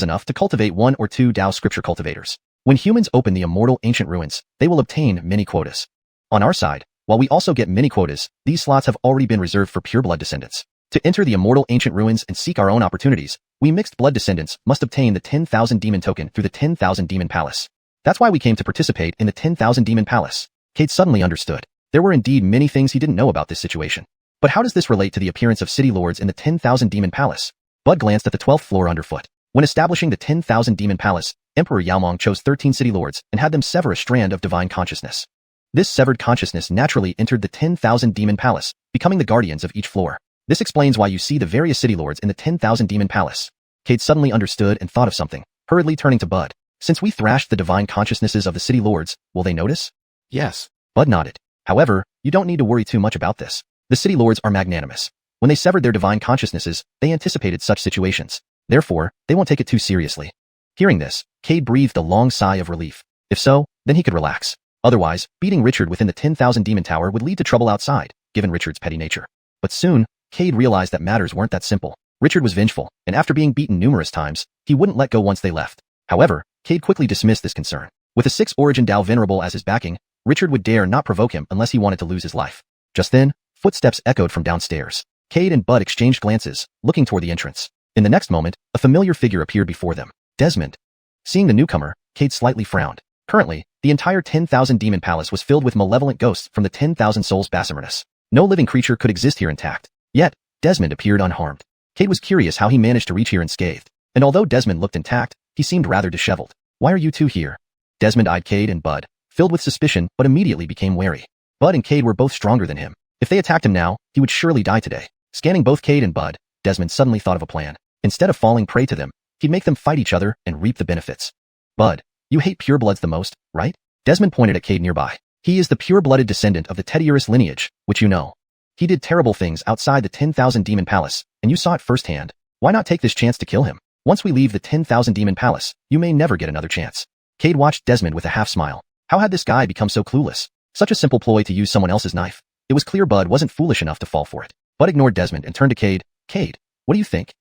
enough to cultivate 1 or 2 Dao scripture cultivators. When humans open the immortal ancient ruins, they will obtain many quotas. On our side, While we also get many quotas, these slots have already been reserved for pureblood descendants. To enter the immortal ancient ruins and seek our own opportunities, we mixed blood descendants must obtain the 10,000 demon token through the 10,000 demon palace. That's why we came to participate in the 10,000 demon palace. Cade suddenly understood. There were indeed many things he didn't know about this situation. But how does this relate to the appearance of city lords in the 10,000 demon palace? Bud glanced at the 12th floor underfoot. When establishing the 10,000 demon palace, Emperor Yaomong chose 13 city lords and had them sever a strand of divine consciousness. This severed consciousness naturally entered the 10,000 demon palace, becoming the guardians of each floor. This explains why you see the various city lords in the 10,000 demon palace. Cade suddenly understood and thought of something, hurriedly turning to Bud. Since we thrashed the divine consciousnesses of the city lords, will they notice? Yes. Bud nodded. However, you don't need to worry too much about this. The city lords are magnanimous. When they severed their divine consciousnesses, they anticipated such situations. Therefore, they won't take it too seriously. Hearing this, Cade breathed a long sigh of relief. If so, then he could relax. Otherwise, beating Richard within the 10,000 demon tower would lead to trouble outside, given Richard's petty nature. But soon, Cade realized that matters weren't that simple. Richard was vengeful, and after being beaten numerous times, he wouldn't let go once they left. However, Cade quickly dismissed this concern. With a 6th origin Dao Venerable as his backing, Richard would dare not provoke him unless he wanted to lose his life. Just then, footsteps echoed from downstairs. Cade and Bud exchanged glances, looking toward the entrance. In the next moment, a familiar figure appeared before them. Desmond. Seeing the newcomer, Cade slightly frowned. Currently, the entire 10,000 demon palace was filled with malevolent ghosts from the 10,000 souls Basimernus. No living creature could exist here intact. Yet, Desmond appeared unharmed. Cade was curious how he managed to reach here unscathed. And although Desmond looked intact, he seemed rather disheveled. Why are you two here? Desmond eyed Cade and Bud, filled with suspicion but immediately became wary. Bud and Cade were both stronger than him. If they attacked him now, he would surely die today. Scanning both Cade and Bud, Desmond suddenly thought of a plan. Instead of falling prey to them, he'd make them fight each other and reap the benefits. Bud, you hate purebloods the most, right? Desmond pointed at Cade nearby. He is the pure-blooded descendant of the Teddiurus lineage, which you know. He did terrible things outside the 10,000 demon palace, and you saw it firsthand. Why not take this chance to kill him? Once we leave the 10,000 demon palace, you may never get another chance. Cade watched Desmond with a half-smile. How had this guy become so clueless? Such a simple ploy to use someone else's knife. It was clear Bud wasn't foolish enough to fall for it. Bud ignored Desmond and turned to Cade. Cade, what do you think?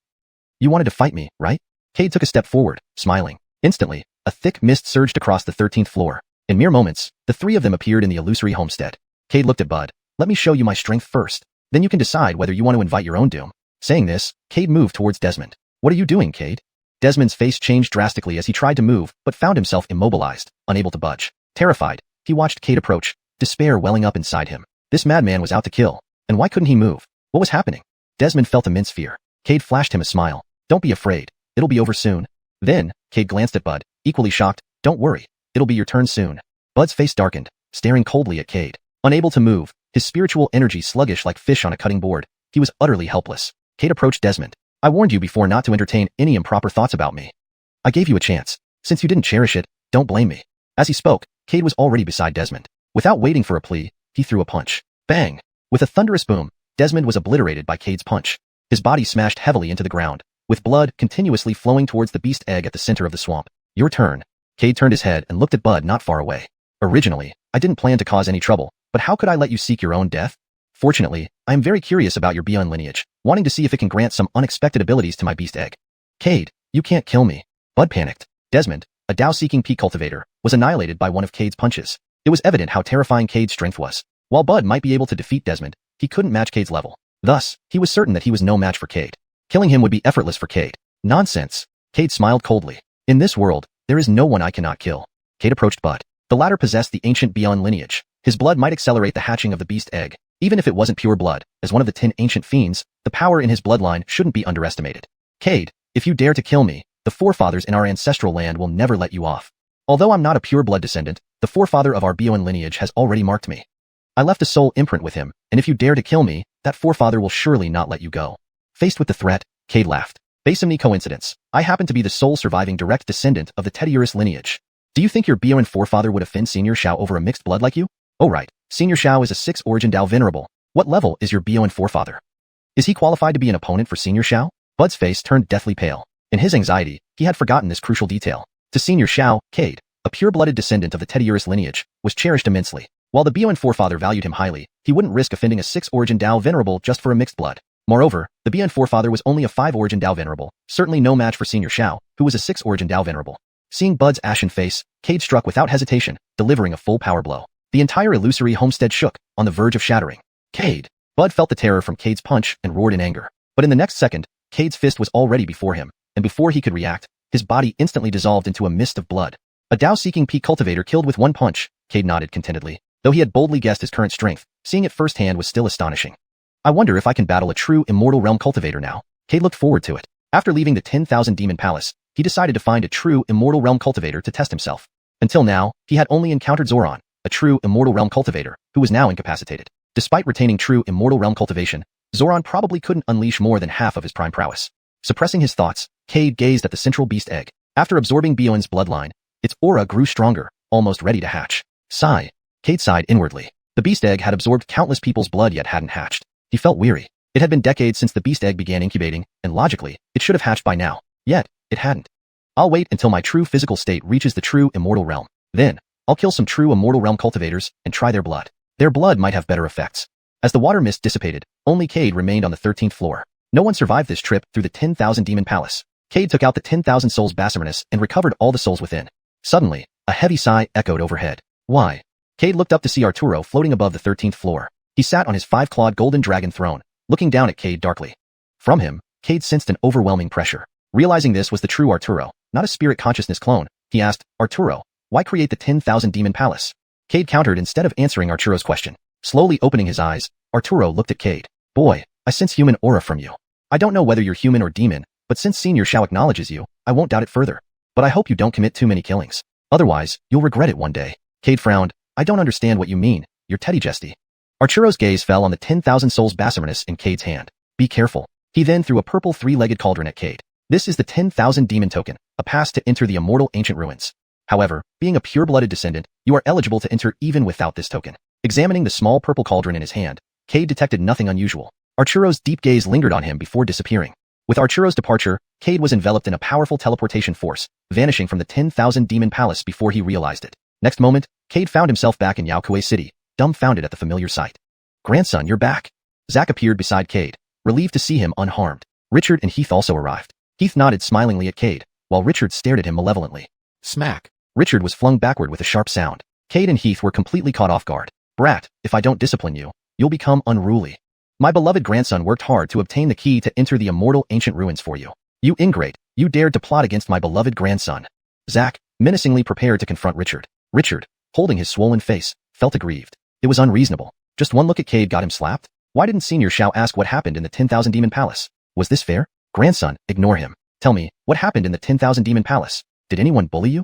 You wanted to fight me, right? Cade took a step forward, smiling. Instantly, a thick mist surged across the 13th floor. In mere moments, the three of them appeared in the illusory homestead. Cade looked at Bud. Let me show you my strength first. Then you can decide whether you want to invite your own doom. Saying this, Cade moved towards Desmond. What are you doing, Cade? Desmond's face changed drastically as he tried to move, but found himself immobilized, unable to budge. Terrified, he watched Cade approach, despair welling up inside him. This madman was out to kill. And why couldn't he move? What was happening? Desmond felt immense fear. Cade flashed him a smile. Don't be afraid. It'll be over soon. Then, Cade glanced at Bud, equally shocked. Don't worry. It'll be your turn soon. Bud's face darkened, staring coldly at Cade. Unable to move, his spiritual energy sluggish like fish on a cutting board, he was utterly helpless. Cade approached Desmond. I warned you before not to entertain any improper thoughts about me. I gave you a chance. Since you didn't cherish it, don't blame me. As he spoke, Cade was already beside Desmond. Without waiting for a plea, he threw a punch. Bang! With a thunderous boom, Desmond was obliterated by Cade's punch. His body smashed heavily into the ground, with blood continuously flowing towards the beast egg at the center of the swamp. Your turn. Cade turned his head and looked at Bud not far away. Originally, I didn't plan to cause any trouble, but how could I let you seek your own death? Fortunately, I am very curious about your Beyond lineage, wanting to see if it can grant some unexpected abilities to my beast egg. Cade, you can't kill me. Bud panicked. Desmond, a Dao-seeking peak cultivator, was annihilated by one of Cade's punches. It was evident how terrifying Cade's strength was. While Bud might be able to defeat Desmond, he couldn't match Cade's level. Thus, he was certain that he was no match for Cade. Killing him would be effortless for Cade. Nonsense. Cade smiled coldly. In this world, there is no one I cannot kill. Cade approached Bud. The latter possessed the ancient Beyond lineage. His blood might accelerate the hatching of the beast egg. Even if it wasn't pure blood, as one of the 10 ancient fiends, the power in his bloodline shouldn't be underestimated. Cade, if you dare to kill me, the forefathers in our ancestral land will never let you off. Although I'm not a pure blood descendant, the forefather of our Beyond lineage has already marked me. I left a soul imprint with him, and if you dare to kill me, that forefather will surely not let you go. Faced with the threat, Cade laughed. Basimni coincidence. I happen to be the sole surviving direct descendant of the Teddiurus lineage. Do you think your Beyond forefather would offend Senior Xiao over a mixed blood like you? Oh right, Senior Xiao is a 6th origin Dao Venerable. What level is your Beyond forefather? Is he qualified to be an opponent for Senior Xiao? Bud's face turned deathly pale. In his anxiety, he had forgotten this crucial detail. To Senior Xiao, Cade, a pure-blooded descendant of the Teddiurus lineage, was cherished immensely. While the Beyond forefather valued him highly, he wouldn't risk offending a 6th origin Dao Venerable just for a mixed blood. Moreover, the Beyond forefather was only a 5 origin Dao Venerable, certainly no match for Senior Xiao, who was a 6 origin Dao Venerable. Seeing Bud's ashen face, Cade struck without hesitation, delivering a full power blow. The entire illusory homestead shook, on the verge of shattering. Cade! Bud felt the terror from Cade's punch and roared in anger. But in the next second, Cade's fist was already before him, and before he could react, his body instantly dissolved into a mist of blood. A Dao-seeking peak cultivator killed with one punch, Cade nodded contentedly. Though he had boldly guessed his current strength, seeing it firsthand was still astonishing. I wonder if I can battle a true immortal realm cultivator now. Cade looked forward to it. After leaving the 10,000 Demon Palace, he decided to find a true immortal realm cultivator to test himself. Until now, he had only encountered Xuanhuan, a true immortal realm cultivator, who was now incapacitated. Despite retaining true immortal realm cultivation, Xuanhuan probably couldn't unleash more than half of his prime prowess. Suppressing his thoughts, Cade gazed at the central beast egg. After absorbing Bion's bloodline, its aura grew stronger, almost ready to hatch. Sigh. Cade sighed inwardly. The beast egg had absorbed countless people's blood yet hadn't hatched. He felt weary. It had been decades since the beast egg began incubating, and logically, it should have hatched by now. Yet, it hadn't. I'll wait until my true physical state reaches the true immortal realm. Then, I'll kill some true immortal realm cultivators and try their blood. Their blood might have better effects. As the water mist dissipated, only Cade remained on the 13th floor. No one survived this trip through the 10,000 Demon Palace. Cade took out the 10,000 souls master-apprentice and recovered all the souls within. Suddenly, a heavy sigh echoed overhead. Why? Cade looked up to see Arturo floating above the 13th floor. He sat on his 5-clawed golden dragon throne, looking down at Cade darkly. From him, Cade sensed an overwhelming pressure. Realizing this was the true Arturo, not a spirit consciousness clone, he asked, Arturo, why create the 10,000 Demon Palace? Cade countered instead of answering Arturo's question. Slowly opening his eyes, Arturo looked at Cade. Boy, I sense human aura from you. I don't know whether you're human or demon, but since Senior Xiao acknowledges you, I won't doubt it further. But I hope you don't commit too many killings. Otherwise, you'll regret it one day. Cade frowned. I don't understand what you mean. You're teddy jesty. Arturo's gaze fell on the 10,000 souls master-apprentice in Cade's hand. Be careful. He then threw a purple 3-legged cauldron at Cade. This is the 10,000 demon token, a pass to enter the immortal ancient ruins. However, being a pure-blooded descendant, you are eligible to enter even without this token. Examining the small purple cauldron in his hand, Cade detected nothing unusual. Arturo's deep gaze lingered on him before disappearing. With Arturo's departure, Cade was enveloped in a powerful teleportation force, vanishing from the 10,000 Demon Palace before he realized it. Next moment, Cade found himself back in Yaokue City, dumbfounded at the familiar sight. Grandson, you're back. Zack appeared beside Cade, relieved to see him unharmed. Richard and Heath also arrived. Heath nodded smilingly at Cade, while Richard stared at him malevolently. Smack. Richard was flung backward with a sharp sound. Cade and Heath were completely caught off guard. Brat, if I don't discipline you, you'll become unruly. My beloved grandson worked hard to obtain the key to enter the immortal ancient ruins for you. You ingrate, you dared to plot against my beloved grandson. Zack, menacingly prepared to confront Richard. Richard, holding his swollen face, felt aggrieved. It was unreasonable. Just one look at Cade got him slapped? Why didn't Senior Xiao ask what happened in the 10,000 Demon Palace? Was this fair? Grandson, ignore him. Tell me, what happened in the 10,000 Demon Palace? Did anyone bully you?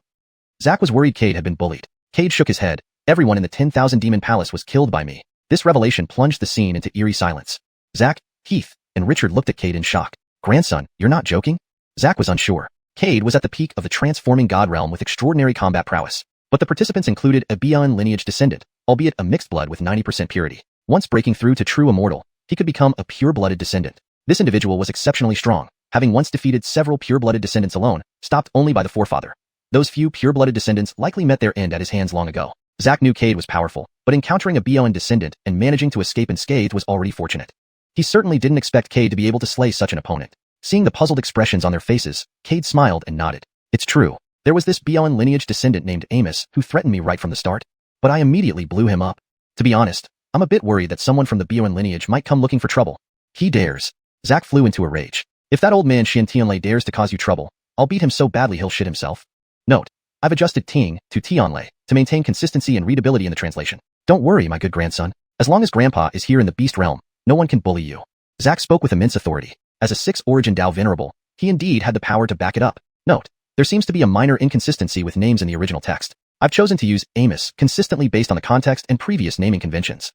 Zack was worried Cade had been bullied. Cade shook his head. Everyone in the 10,000 Demon Palace was killed by me. This revelation plunged the scene into eerie silence. Zack, Heath, and Richard looked at Cade in shock. Grandson, you're not joking? Zack was unsure. Cade was at the peak of the transforming god realm with extraordinary combat prowess. But the participants included a Bian lineage descendant, albeit a mixed blood with 90% purity. Once breaking through to true immortal, he could become a pure-blooded descendant. This individual was exceptionally strong, having once defeated several pure-blooded descendants alone, stopped only by the forefather. Those few pure-blooded descendants likely met their end at his hands long ago. Zack knew Cade was powerful, but encountering a Bian descendant and managing to escape unscathed was already fortunate. He certainly didn't expect Cade to be able to slay such an opponent. Seeing the puzzled expressions on their faces, Cade smiled and nodded. It's true. There was this Bian lineage descendant named Amos who threatened me right from the start, but I immediately blew him up. To be honest, I'm a bit worried that someone from the Bian lineage might come looking for trouble. He dares. Zack flew into a rage. If that old man Xian Tianlei dares to cause you trouble, I'll beat him so badly he'll shit himself. Note: I've adjusted Ting to Tianlei to maintain consistency and readability in the translation. Don't worry, my good grandson. As long as Grandpa is here in the beast realm, no one can bully you. Zack spoke with immense authority. As a 6th origin Dao venerable, he indeed had the power to back it up. Note: there seems to be a minor inconsistency with names in the original text. I've chosen to use Amos consistently based on the context and previous naming conventions.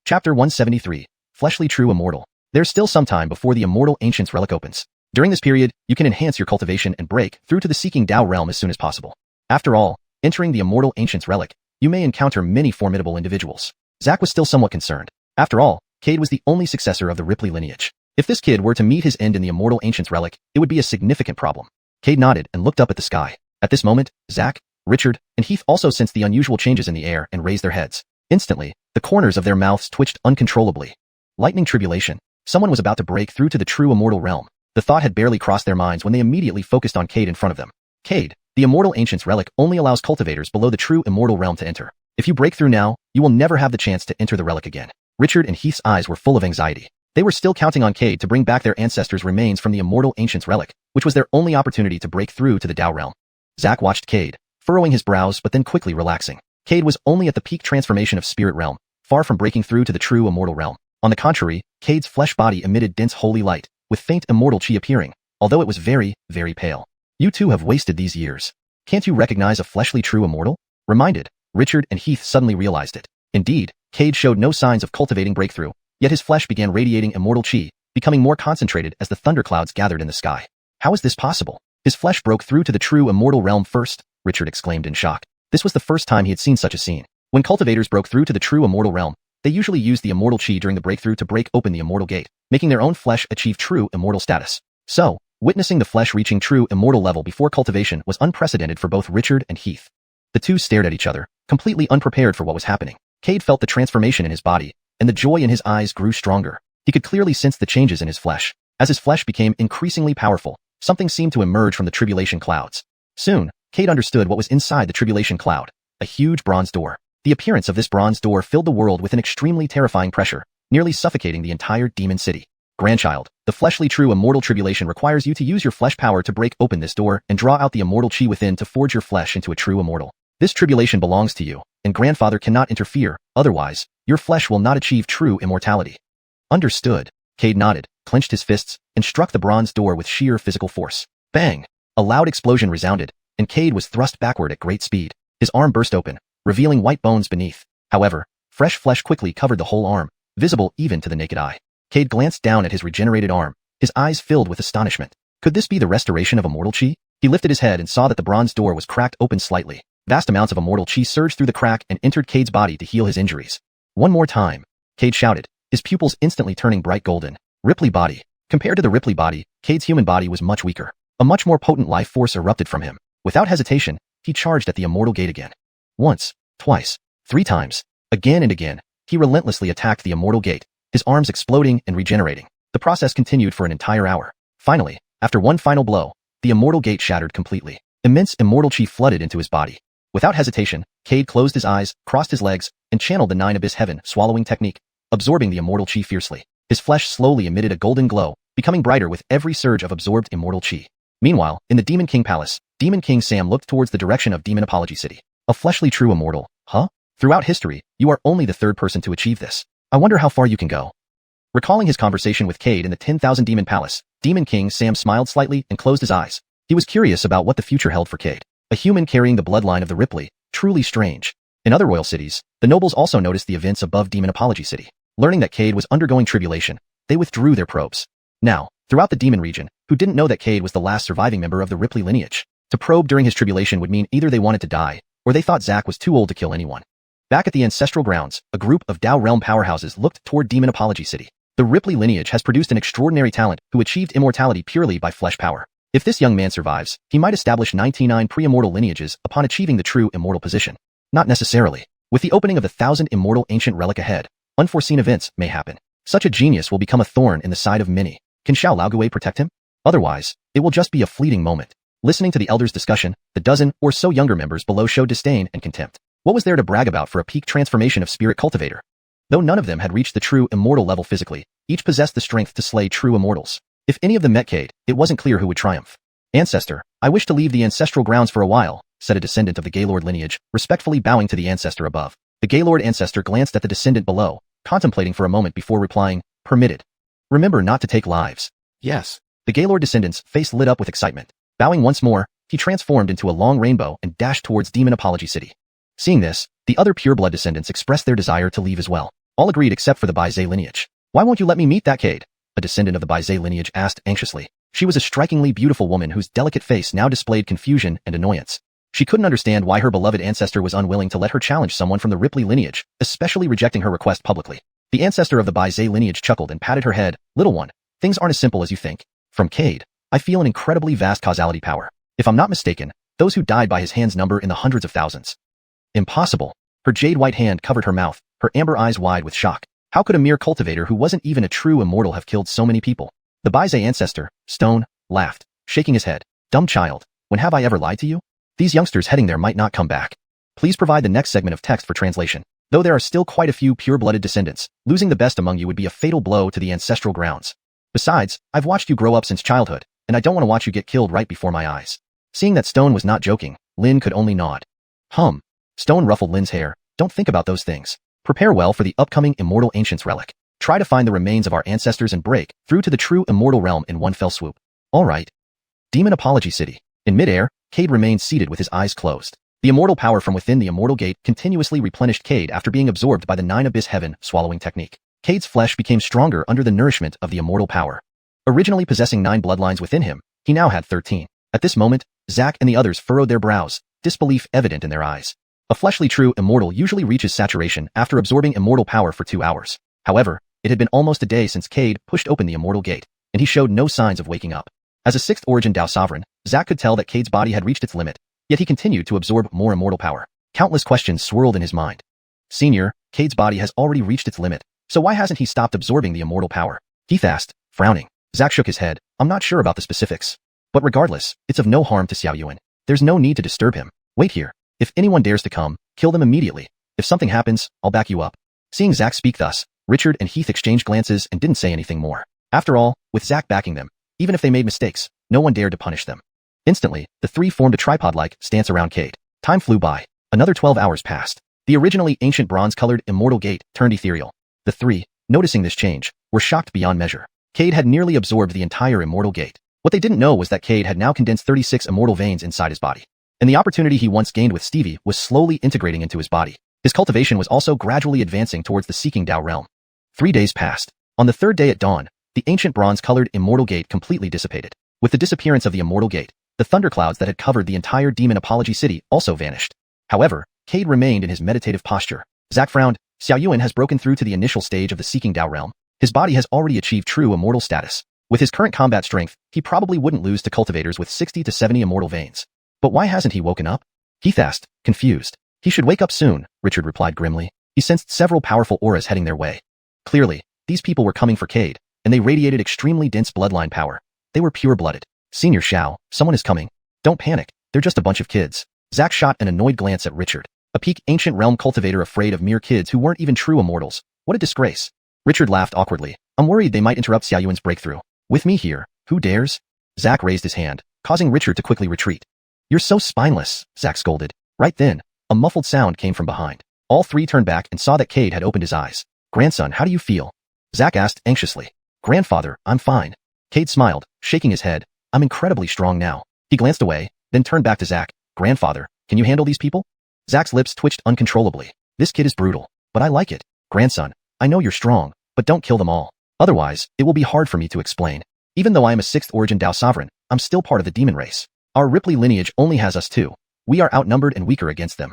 Chapter 173. Fleshly True Immortal. There's still some time before the Immortal Ancient's Relic opens. During this period, you can enhance your cultivation and break through to the Seeking Dao realm as soon as possible. After all, entering the Immortal Ancient's Relic, you may encounter many formidable individuals. Zack was still somewhat concerned. After all, Cade was the only successor of the Ripley lineage. If this kid were to meet his end in the Immortal Ancient's Relic, it would be a significant problem. Cade nodded and looked up at the sky. At this moment, Zack, Richard, and Heath also sensed the unusual changes in the air and raised their heads. Instantly, the corners of their mouths twitched uncontrollably. Lightning tribulation. Someone was about to break through to the true immortal realm. The thought had barely crossed their minds when they immediately focused on Cade in front of them. Cade, the Immortal Ancient's Relic only allows cultivators below the true immortal realm to enter. If you break through now, you will never have the chance to enter the relic again. Richard and Heath's eyes were full of anxiety. They were still counting on Cade to bring back their ancestors' remains from the immortal ancient's relic, which was their only opportunity to break through to the Dao realm. Zack watched Cade, furrowing his brows but then quickly relaxing. Cade was only at the peak transformation of spirit realm, far from breaking through to the true immortal realm. On the contrary, Cade's flesh body emitted dense holy light, with faint immortal chi appearing, although it was very, very pale. You two have wasted these years. Can't you recognize a fleshly true immortal? Reminded, Richard and Heath suddenly realized it. Indeed, Cade showed no signs of cultivating breakthrough, yet his flesh began radiating immortal chi, becoming more concentrated as the thunderclouds gathered in the sky. How is this possible? His flesh broke through to the true immortal realm first, Richard exclaimed in shock. This was the first time he had seen such a scene. When cultivators broke through to the true immortal realm, they usually used the immortal chi during the breakthrough to break open the immortal gate, making their own flesh achieve true immortal status. So, witnessing the flesh reaching true immortal level before cultivation was unprecedented for both Richard and Heath. The two stared at each other, completely unprepared for what was happening. Cade felt the transformation in his body, and the joy in his eyes grew stronger. He could clearly sense the changes in his flesh. As his flesh became increasingly powerful, something seemed to emerge from the tribulation clouds. Soon, Cade understood what was inside the tribulation cloud, a huge bronze door. The appearance of this bronze door filled the world with an extremely terrifying pressure, nearly suffocating the entire demon city. Grandchild, the fleshly true immortal tribulation requires you to use your flesh power to break open this door and draw out the immortal chi within to forge your flesh into a true immortal. This tribulation belongs to you, and grandfather cannot interfere, otherwise, your flesh will not achieve true immortality. Understood. Cade nodded, clenched his fists, and struck the bronze door with sheer physical force. Bang! A loud explosion resounded, and Cade was thrust backward at great speed. His arm burst open, revealing white bones beneath. However, fresh flesh quickly covered the whole arm, visible even to the naked eye. Cade glanced down at his regenerated arm, his eyes filled with astonishment. Could this be the restoration of immortal chi? He lifted his head and saw that the bronze door was cracked open slightly. Vast amounts of immortal chi surged through the crack and entered Cade's body to heal his injuries. One more time, Cade shouted, his pupils instantly turning bright golden. Ripley body. Compared to the Ripley body, Cade's human body was much weaker. A much more potent life force erupted from him. Without hesitation, he charged at the immortal gate again. Once, twice, 3 times. Again and again, he relentlessly attacked the immortal gate, his arms exploding and regenerating. The process continued for an entire hour. Finally, after one final blow, the immortal gate shattered completely. Immense immortal chi flooded into his body. Without hesitation, Cade closed his eyes, crossed his legs, and channeled the 9 abyss heaven swallowing technique, absorbing the immortal chi fiercely. His flesh slowly emitted a golden glow, becoming brighter with every surge of absorbed immortal chi. Meanwhile, in the Demon King Palace, Demon King Sam looked towards the direction of Demon Apology City. A fleshly true immortal, huh? Throughout history, you are only the 3rd person to achieve this. I wonder how far you can go. Recalling his conversation with Cade in the 10,000 Demon Palace, Demon King Sam smiled slightly and closed his eyes. He was curious about what the future held for Cade. A human carrying the bloodline of the Ripley, truly strange. In other royal cities, the nobles also noticed the events above Demon Apology City. Learning that Cade was undergoing tribulation, they withdrew their probes. Now, throughout the demon region, who didn't know that Cade was the last surviving member of the Ripley lineage? To probe during his tribulation would mean either they wanted to die, or they thought Zack was too old to kill anyone. Back at the ancestral grounds, a group of Dao realm powerhouses looked toward Demon Apology City. The Ripley lineage has produced an extraordinary talent who achieved immortality purely by flesh power. If this young man survives, he might establish 99 pre-immortal lineages upon achieving the true immortal position. Not necessarily. With the opening of the 1,000 immortal ancient relic ahead, unforeseen events may happen. Such a genius will become a thorn in the side of many. Can Xiao Laogui protect him? Otherwise, it will just be a fleeting moment. Listening to the elders' discussion, the dozen or so younger members below showed disdain and contempt. What was there to brag about for a peak transformation of spirit cultivator? Though none of them had reached the true immortal level physically, each possessed the strength to slay true immortals. If any of them met Cade, it wasn't clear who would triumph. Ancestor, I wish to leave the ancestral grounds for a while, said a descendant of the Gaylord lineage, respectfully bowing to the ancestor above. The Gaylord ancestor glanced at the descendant below, contemplating for a moment before replying, permitted. Remember not to take lives. Yes. The Gaylord descendant's face lit up with excitement. Bowing once more, he transformed into a long rainbow and dashed towards Demon Apology City. Seeing this, the other pureblood descendants expressed their desire to leave as well. All agreed except for the Baizé lineage. Why won't you let me meet that Cade? A descendant of the Baizé lineage asked anxiously. She was a strikingly beautiful woman whose delicate face now displayed confusion and annoyance. She couldn't understand why her beloved ancestor was unwilling to let her challenge someone from the Ripley lineage, especially rejecting her request publicly. The ancestor of the Baizé lineage chuckled and patted her head. Little one, things aren't as simple as you think. From Cade, I feel an incredibly vast causality power. If I'm not mistaken, those who died by his hands number in the hundreds of thousands. Impossible. Her jade white hand covered her mouth, her amber eyes wide with shock. How could a mere cultivator who wasn't even a true immortal have killed so many people? The Baizé ancestor, Stone, laughed, shaking his head. Dumb child, when have I ever lied to you? These youngsters heading there might not come back. Please provide the next segment of text for translation. Though there are still quite a few pure-blooded descendants, losing the best among you would be a fatal blow to the ancestral grounds. Besides, I've watched you grow up since childhood, and I don't want to watch you get killed right before my eyes. Seeing that Stone was not joking, Lin could only nod. Stone ruffled Lin's hair. Don't think about those things. Prepare well for the upcoming Immortal Ancients relic. Try to find the remains of our ancestors and break through to the true immortal realm in one fell swoop. All right. Demon Apology City. In midair, Cade remained seated with his eyes closed. The immortal power from within the immortal gate continuously replenished Cade after being absorbed by the 9 Abyss Heaven swallowing technique. Cade's flesh became stronger under the nourishment of the immortal power. Originally possessing 9 bloodlines within him, he now had 13. At this moment, Zack and the others furrowed their brows, disbelief evident in their eyes. A fleshly true immortal usually reaches saturation after absorbing immortal power for 2 hours. However, it had been almost a day since Cade pushed open the immortal gate, and he showed no signs of waking up. As a 6th origin Dao sovereign, Zack could tell that Cade's body had reached its limit, yet he continued to absorb more immortal power. Countless questions swirled in his mind. Senior, Cade's body has already reached its limit, so why hasn't he stopped absorbing the immortal power? Keith asked, frowning. Zack shook his head. I'm not sure about the specifics. But regardless, it's of no harm to Xiuxian. There's no need to disturb him. Wait here. If anyone dares to come, kill them immediately. If something happens, I'll back you up. Seeing Zack speak thus, Richard and Heath exchanged glances and didn't say anything more. After all, with Zack backing them, even if they made mistakes, no one dared to punish them. Instantly, the 3 formed a tripod-like stance around Cade. Time flew by. Another 12 hours passed. The originally ancient bronze-colored immortal gate turned ethereal. The 3, noticing this change, were shocked beyond measure. Cade had nearly absorbed the entire immortal gate. What they didn't know was that Cade had now condensed 36 immortal veins inside his body. And the opportunity he once gained with Stevie was slowly integrating into his body. His cultivation was also gradually advancing towards the seeking Dao realm. 3 days passed. On the 3rd day at dawn, the ancient bronze-colored immortal gate completely dissipated. With the disappearance of the immortal gate, the thunderclouds that had covered the entire Demon Apology City also vanished. However, Cade remained in his meditative posture. Zack frowned. Xiuxian has broken through to the initial stage of the seeking Dao realm. His body has already achieved true immortal status. With his current combat strength, he probably wouldn't lose to cultivators with 60 to 70 immortal veins. But why hasn't he woken up? Heath asked, confused. He should wake up soon, Richard replied grimly. He sensed several powerful auras heading their way. Clearly, these people were coming for Cade, and they radiated extremely dense bloodline power. They were pure-blooded. Senior Xiao, someone is coming. Don't panic, they're just a bunch of kids. Zack shot an annoyed glance at Richard. A peak ancient realm cultivator afraid of mere kids who weren't even true immortals. What a disgrace. Richard laughed awkwardly. I'm worried they might interrupt Xiuxian's breakthrough. With me here, who dares? Zack raised his hand, causing Richard to quickly retreat. You're so spineless, Zack scolded. Right then, a muffled sound came from behind. All 3 turned back and saw that Cade had opened his eyes. Grandson, how do you feel? Zack asked anxiously. Grandfather, I'm fine. Cade smiled, shaking his head. I'm incredibly strong now. He glanced away, then turned back to Zack. Grandfather, can you handle these people? Zack's lips twitched uncontrollably. This kid is brutal, but I like it. Grandson, I know you're strong, but don't kill them all. Otherwise, it will be hard for me to explain. Even though I am a 6th origin Dao sovereign, I'm still part of the demon race. Our Ripley lineage only has us 2. We are outnumbered and weaker against them.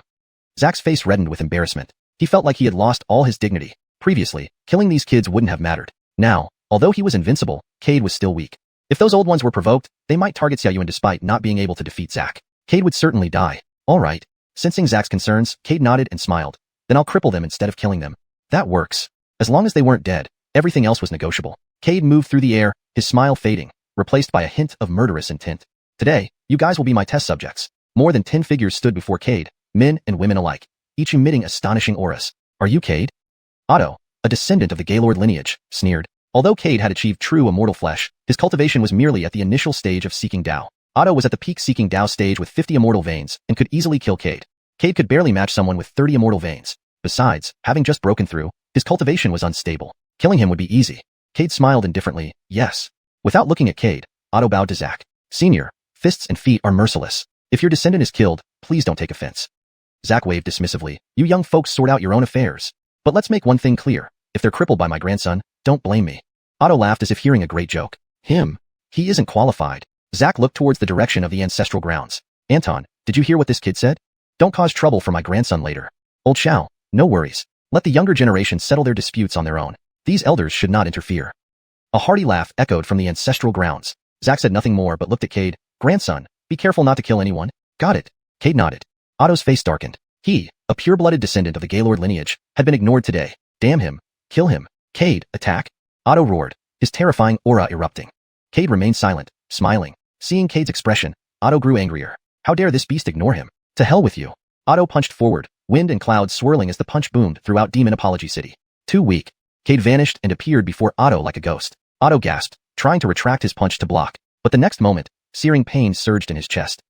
Zack's face reddened with embarrassment. He felt like he had lost all his dignity. Previously, killing these kids wouldn't have mattered. Now, although he was invincible, Cade was still weak. If those old ones were provoked, they might target Xiuxian despite not being able to defeat Zack. Cade would certainly die. All right. Sensing Zack's concerns, Cade nodded and smiled. Then I'll cripple them instead of killing them. That works. As long as they weren't dead, everything else was negotiable. Cade moved through the air, his smile fading, replaced by a hint of murderous intent. Today, you guys will be my test subjects. More than 10 figures stood before Cade, men and women alike, each emitting astonishing auras. Are you Cade? Otto, a descendant of the Gaylord lineage, sneered. Although Cade had achieved true immortal flesh, his cultivation was merely at the initial stage of seeking Dao. Otto was at the peak seeking Dao stage with 50 immortal veins and could easily kill Cade. Cade could barely match someone with 30 immortal veins. Besides, having just broken through, his cultivation was unstable. Killing him would be easy. Cade smiled indifferently. Yes. Without looking at Cade, Otto bowed to Zack. Senior, fists and feet are merciless. If your descendant is killed, please don't take offense. Zack waved dismissively. You young folks sort out your own affairs. But let's make one thing clear. If they're crippled by my grandson, don't blame me. Otto laughed as if hearing a great joke. Him? He isn't qualified. Zack looked towards the direction of the ancestral grounds. Anton, did you hear what this kid said? Don't cause trouble for my grandson later. Old Xiao, no worries. Let the younger generation settle their disputes on their own. These elders should not interfere. A hearty laugh echoed from the ancestral grounds. Zack said nothing more but looked at Cade. Grandson, be careful not to kill anyone. Got it. Cade nodded. Otto's face darkened. He, a pure-blooded descendant of the Gaylord lineage, had been ignored today. Damn him. Kill him. Cade, attack. Otto roared, his terrifying aura erupting. Cade remained silent, smiling. Seeing Cade's expression, Otto grew angrier. How dare this beast ignore him? To hell with you. Otto punched forward, wind and clouds swirling as the punch boomed throughout Demon Apology City. Too weak. Cade vanished and appeared before Otto like a ghost. Otto gasped, trying to retract his punch to block, but the next moment, searing pain surged in his chest.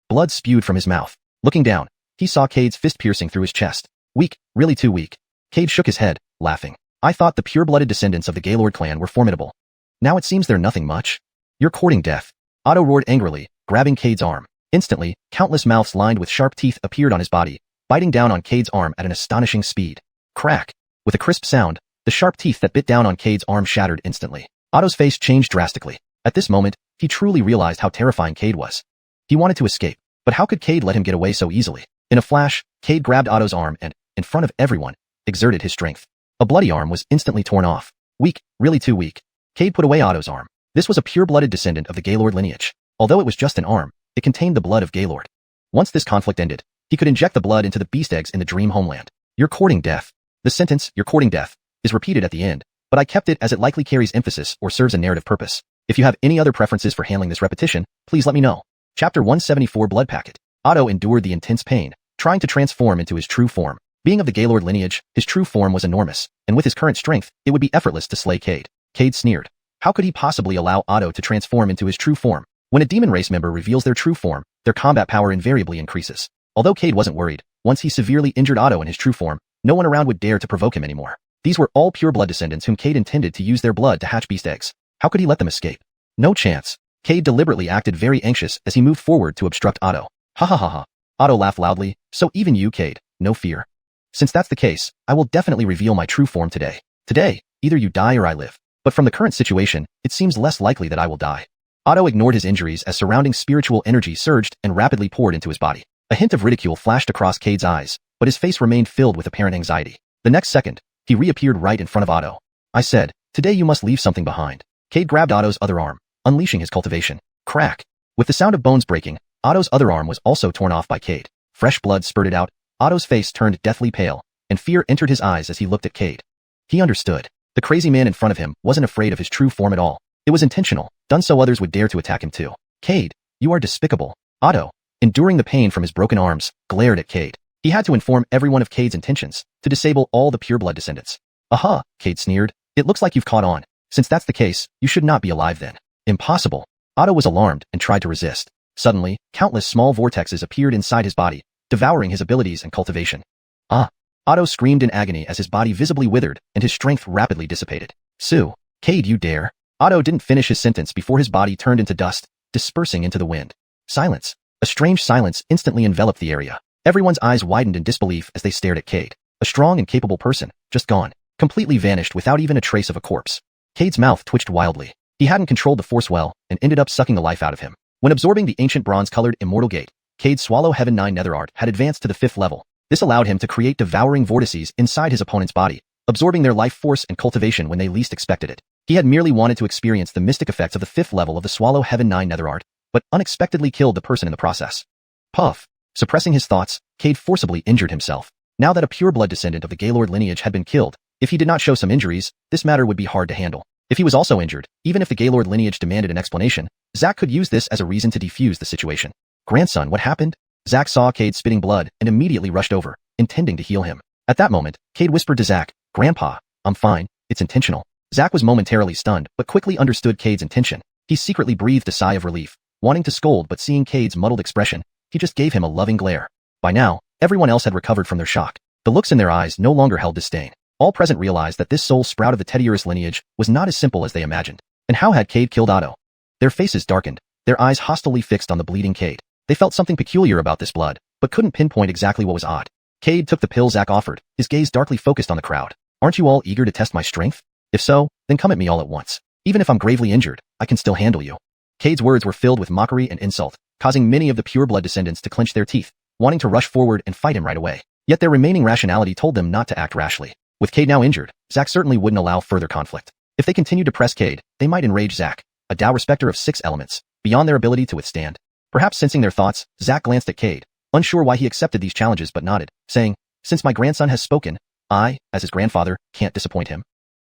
Blood spewed from his mouth. Looking down, he saw Cade's fist piercing through his chest. Weak, really too weak. Cade shook his head, laughing. I thought the pure-blooded descendants of the Gaylord clan were formidable. Now it seems they're nothing much. You're courting death. Otto roared angrily, grabbing Cade's arm. Instantly, countless mouths lined with sharp teeth appeared on his body, biting down on Cade's arm at an astonishing speed. Crack! With a crisp sound, the sharp teeth that bit down on Cade's arm shattered instantly. Otto's face changed drastically. At this moment, he truly realized how terrifying Cade was. He wanted to escape, but how could Cade let him get away so easily? In a flash, Cade grabbed Otto's arm and, in front of everyone, exerted his strength. A bloody arm was instantly torn off. Weak, really too weak. Cade put away Otto's arm. This was a pure-blooded descendant of the Gaylord lineage. Although it was just an arm, it contained the blood of Gaylord. Once this conflict ended, he could inject the blood into the beast eggs in the dream homeland. You're courting death. The sentence, you're courting death, is repeated at the end, but I kept it as it likely carries emphasis or serves a narrative purpose. If you have any other preferences for handling this repetition, please let me know. Chapter 174 Blood Packet. Otto endured the intense pain, trying to transform into his true form. Being of the Gaylord lineage, his true form was enormous, and with his current strength, it would be effortless to slay Cade. Cade sneered. How could he possibly allow Otto to transform into his true form? When a demon race member reveals their true form, their combat power invariably increases. Although Cade wasn't worried, once he severely injured Otto in his true form, no one around would dare to provoke him anymore. These were all pure-blood descendants whom Cade intended to use their blood to hatch beast eggs. How could he let them escape? No chance. Cade deliberately acted very anxious as he moved forward to obstruct Otto. Ha ha ha ha. Otto laughed loudly. So even you, Cade, no fear. Since that's the case, I will definitely reveal my true form today. Today, either you die or I live. But from the current situation, it seems less likely that I will die. Otto ignored his injuries as surrounding spiritual energy surged and rapidly poured into his body. A hint of ridicule flashed across Cade's eyes, but his face remained filled with apparent anxiety. The next second, he reappeared right in front of Otto. I said, today you must leave something behind. Cade grabbed Otto's other arm, unleashing his cultivation. Crack! With the sound of bones breaking, Otto's other arm was also torn off by Cade. Fresh blood spurted out, Otto's face turned deathly pale, and fear entered his eyes as he looked at Cade. He understood. The crazy man in front of him wasn't afraid of his true form at all. It was intentional, done so others would dare to attack him too. Cade, you are despicable. Otto, enduring the pain from his broken arms, glared at Cade. He had to inform everyone of Cade's intentions, to disable all the pure-blood descendants. Aha, Cade sneered. It looks like you've caught on. Since that's the case, you should not be alive then. Impossible. Otto was alarmed and tried to resist. Suddenly, countless small vortexes appeared inside his body, devouring his abilities and cultivation. Ah! Otto screamed in agony as his body visibly withered and his strength rapidly dissipated. Sue, Cade, you dare. Otto didn't finish his sentence before his body turned into dust, dispersing into the wind. Silence. A strange silence instantly enveloped the area. Everyone's eyes widened in disbelief as they stared at Cade. A strong and capable person, just gone, completely vanished without even a trace of a corpse. Cade's mouth twitched wildly. He hadn't controlled the force well and ended up sucking the life out of him. When absorbing the ancient bronze-colored immortal gate, Cade's Swallow Heaven 9 nether art had advanced to the 5th level. This allowed him to create devouring vortices inside his opponent's body, absorbing their life force and cultivation when they least expected it. He had merely wanted to experience the mystic effects of the 5th level of the Swallow Heaven 9 nether art, but unexpectedly killed the person in the process. Puff. Suppressing his thoughts, Cade forcibly injured himself. Now that a pure-blood descendant of the Gaylord lineage had been killed, if he did not show some injuries, this matter would be hard to handle. If he was also injured, even if the Gaylord lineage demanded an explanation, Zack could use this as a reason to defuse the situation. Grandson, what happened? Zack saw Cade spitting blood and immediately rushed over, intending to heal him. At that moment, Cade whispered to Zack, Grandpa, I'm fine, it's intentional. Zack was momentarily stunned, but quickly understood Cade's intention. He secretly breathed a sigh of relief, wanting to scold but seeing Cade's muddled expression, he just gave him a loving glare. By now, everyone else had recovered from their shock. The looks in their eyes no longer held disdain. All present realized that this sole sprout of the Teddiurus lineage was not as simple as they imagined. And how had Cade killed Otto? Their faces darkened, their eyes hostilely fixed on the bleeding Cade. They felt something peculiar about this blood, but couldn't pinpoint exactly what was odd. Cade took the pill Zack offered, his gaze darkly focused on the crowd. Aren't you all eager to test my strength? If so, then come at me all at once. Even if I'm gravely injured, I can still handle you. Cade's words were filled with mockery and insult, causing many of the pure-blood descendants to clench their teeth, wanting to rush forward and fight him right away. Yet their remaining rationality told them not to act rashly. With Cade now injured, Zack certainly wouldn't allow further conflict. If they continued to press Cade, they might enrage Zack, a Tao respecter of 6 elements, beyond their ability to withstand. Perhaps sensing their thoughts, Zack glanced at Cade, unsure why he accepted these challenges but nodded, saying, since my grandson has spoken, I, as his grandfather, can't disappoint him.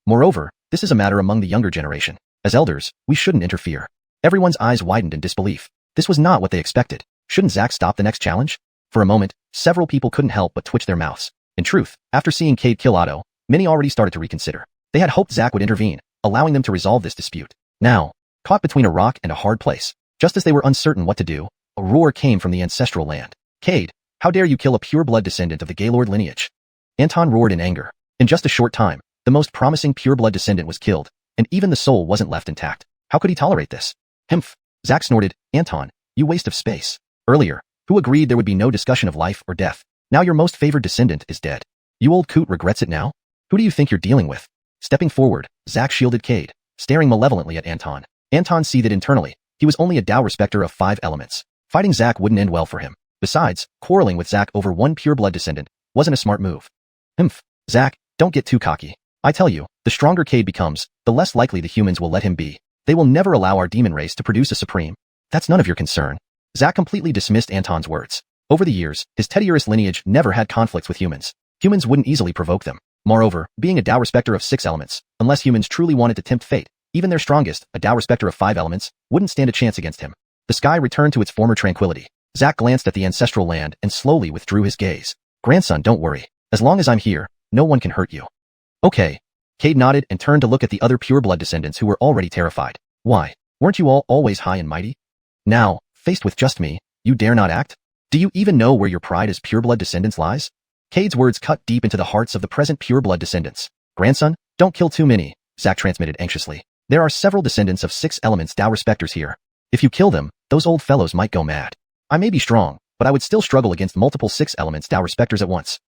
Moreover, this is a matter among the younger generation. As elders, we shouldn't interfere. Everyone's eyes widened in disbelief. This was not what they expected. Shouldn't Zack stop the next challenge? For a moment, several people couldn't help but twitch their mouths. In truth, after seeing Cade kill Otto, many already started to reconsider. They had hoped Zack would intervene, allowing them to resolve this dispute. Now, caught between a rock and a hard place, just as they were uncertain what to do, a roar came from the ancestral land. Cade, how dare you kill a pure-blood descendant of the Gaylord lineage? Anton roared in anger. In just a short time, the most promising pure-blood descendant was killed, and even the soul wasn't left intact. How could he tolerate this? Humph! Zack snorted. Anton, you waste of space. Earlier, who agreed there would be no discussion of life or death? Now your most favored descendant is dead. You old coot regrets it now? Who do you think you're dealing with? Stepping forward, Zack shielded Cade, staring malevolently at Anton. Anton seethed internally. He was only a Tao respecter of 5 elements. Fighting Zack wouldn't end well for him. Besides, quarreling with Zack over one pure-blood descendant wasn't a smart move. Humph! Zack, don't get too cocky. I tell you, the stronger Cade becomes, the less likely the humans will let him be. They will never allow our demon race to produce a supreme. That's none of your concern. Zack completely dismissed Anton's words. Over the years, his Teddiurus lineage never had conflicts with humans. Humans wouldn't easily provoke them. Moreover, being a Tao respecter of 6 elements, unless humans truly wanted to tempt fate, even their strongest, a Tao respecter of 5 elements, wouldn't stand a chance against him. The sky returned to its former tranquility. Zack glanced at the ancestral land and slowly withdrew his gaze. Grandson, don't worry. As long as I'm here, no one can hurt you. Okay. Cade nodded and turned to look at the other pure-blood descendants who were already terrified. Why? Weren't you all always high and mighty? Now, faced with just me, you dare not act? Do you even know where your pride as pure-blood descendants lies? Cade's words cut deep into the hearts of the present pure-blood descendants. Grandson, don't kill too many, Zack transmitted anxiously. There are several descendants of 6 elements Tao respecters here. If you kill them, those old fellows might go mad. I may be strong, but I would still struggle against multiple 6 elements Tao respecters at once.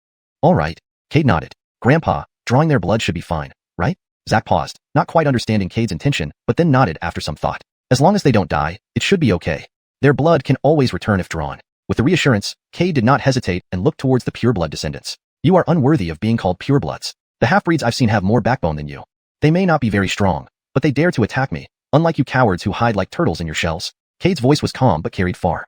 All right, Cade nodded. Grandpa, drawing their blood should be fine, right? Zack paused, not quite understanding Cade's intention, but then nodded after some thought. As long as they don't die, it should be okay. Their blood can always return if drawn. With the reassurance, Cade did not hesitate and looked towards the pure-blood descendants. You are unworthy of being called purebloods. The half-breeds I've seen have more backbone than you. They may not be very strong, but they dare to attack me, unlike you cowards who hide like turtles in your shells. Cade's voice was calm but carried far.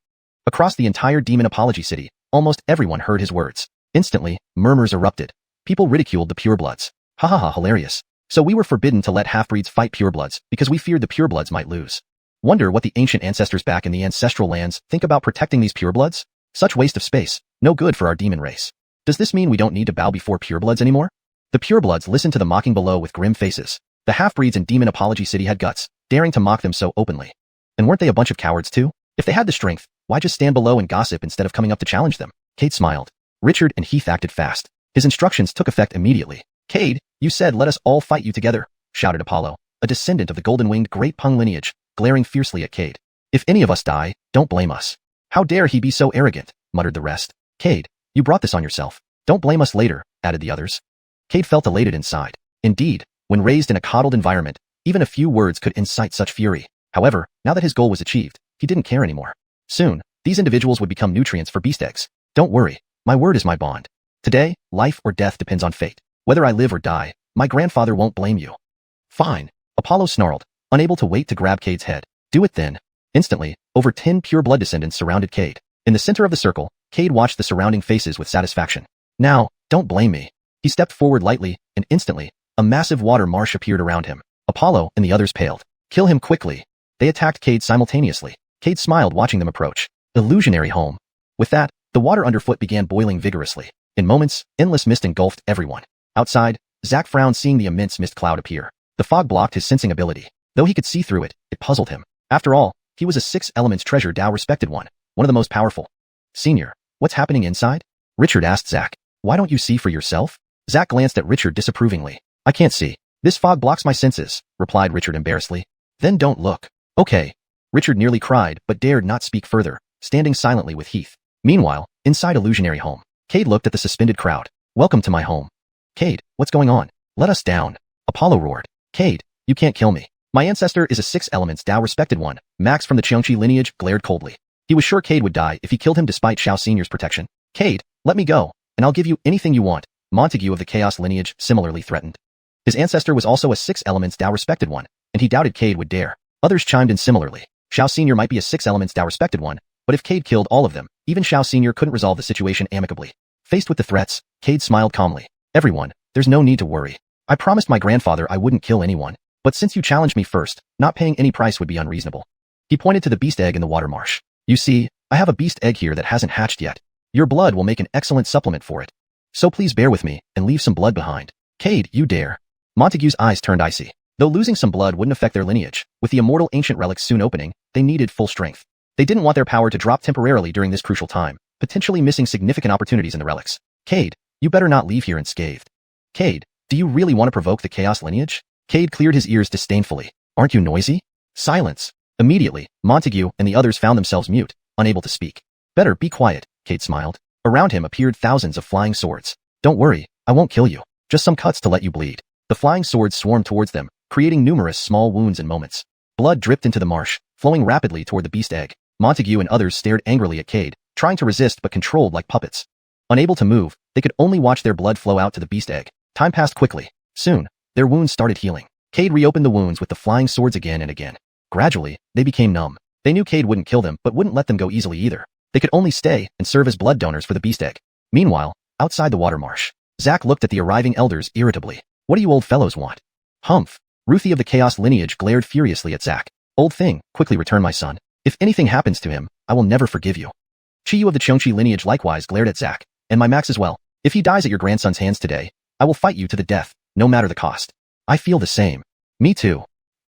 Across the entire demon apology city, almost everyone heard his words. Instantly, murmurs erupted. People ridiculed the purebloods. Ha ha ha, hilarious. So we were forbidden to let half-breeds fight purebloods because we feared the purebloods might lose. Wonder what the ancient ancestors back in the ancestral lands think about protecting these purebloods? Such waste of space, no good for our demon race. Does this mean we don't need to bow before purebloods anymore? The purebloods listened to the mocking below with grim faces. The half-breeds in demon apology city had guts, daring to mock them so openly. And weren't they a bunch of cowards too? If they had the strength, why just stand below and gossip instead of coming up to challenge them? Cade smiled. Richard and Heath acted fast. His instructions took effect immediately. Cade, you said let us all fight you together, shouted Apollo, a descendant of the golden-winged great Pung lineage, glaring fiercely at Cade. If any of us die, don't blame us. How dare he be so arrogant, muttered the rest. Cade, you brought this on yourself. Don't blame us later, added the others. Cade felt elated inside. Indeed, when raised in a coddled environment, even a few words could incite such fury. However, now that his goal was achieved, he didn't care anymore. Soon, these individuals would become nutrients for beast eggs. Don't worry, my word is my bond. Today, life or death depends on fate. Whether I live or die, my grandfather won't blame you. Fine, Apollo snarled, unable to wait to grab Cade's head. Do it then. Instantly, over 10 pure blood descendants surrounded Cade. In the center of the circle, Cade watched the surrounding faces with satisfaction. Now, don't blame me. He stepped forward lightly, and instantly, a massive water marsh appeared around him. Apollo and the others paled. Kill him quickly. They attacked Cade simultaneously. Cade smiled watching them approach. Illusionary home. With that, the water underfoot began boiling vigorously. In moments, endless mist engulfed everyone. Outside, Zack frowned seeing the immense mist cloud appear. The fog blocked his sensing ability. Though he could see through it, it puzzled him. After all, he was a 6 elements treasure Tao respected one of the most powerful. Senior, what's happening inside? Richard asked Zack. Why don't you see for yourself? Zack glanced at Richard disapprovingly. I can't see. This fog blocks my senses, replied Richard embarrassedly. Then don't look. Okay. Richard nearly cried but dared not speak further, standing silently with Heath. Meanwhile, inside Illusionary home, Cade looked at the suspended crowd. Welcome to my home. Cade, what's going on? Let us down. Apollo roared. Cade, you can't kill me. My ancestor is a 6 elements Tao respected one. Max from the Xiuxian lineage glared coldly. He was sure Cade would die if he killed him despite Xiao Senior's protection. Cade, let me go, and I'll give you anything you want. Montague of the Chaos lineage similarly threatened. His ancestor was also a 6 elements Tao respected one, and he doubted Cade would dare. Others chimed in similarly. Xiao Senior might be a 6 elements Tao respected one, but if Cade killed all of them, even Xiao Senior couldn't resolve the situation amicably. Faced with the threats, Cade smiled calmly. Everyone, there's no need to worry. I promised my grandfather I wouldn't kill anyone, but since you challenged me first, not paying any price would be unreasonable. He pointed to the beast egg in the water marsh. You see, I have a beast egg here that hasn't hatched yet. Your blood will make an excellent supplement for it. So please bear with me and leave some blood behind. Cade, you dare. Montague's eyes turned icy. Though losing some blood wouldn't affect their lineage, with the immortal ancient relics soon opening, they needed full strength. They didn't want their power to drop temporarily during this crucial time, potentially missing significant opportunities in the relics. Cade, you better not leave here unscathed. Cade, do you really want to provoke the chaos lineage? Cade cleared his ears disdainfully. Aren't you noisy? Silence. Immediately, Montague and the others found themselves mute, unable to speak. Better be quiet, Cade smiled. Around him appeared thousands of flying swords. Don't worry, I won't kill you. Just some cuts to let you bleed. The flying swords swarmed towards them, creating numerous small wounds and moments. Blood dripped into the marsh, flowing rapidly toward the beast egg. Montague and others stared angrily at Cade, trying to resist but controlled like puppets. Unable to move, they could only watch their blood flow out to the beast egg. Time passed quickly. Soon, their wounds started healing. Cade reopened the wounds with the flying swords again and again. Gradually, they became numb. They knew Cade wouldn't kill them but wouldn't let them go easily either. They could only stay and serve as blood donors for the beast egg. Meanwhile, outside the water marsh, Zack looked at the arriving elders irritably. What do you old fellows want? Humph. Ruthie of the Chaos lineage glared furiously at Zack. Old thing, quickly return my son. If anything happens to him, I will never forgive you. Xiu of the Xiuxian lineage likewise glared at Zack. And my Max as well. If he dies at your grandson's hands today, I will fight you to the death, no matter the cost. I feel the same. Me too.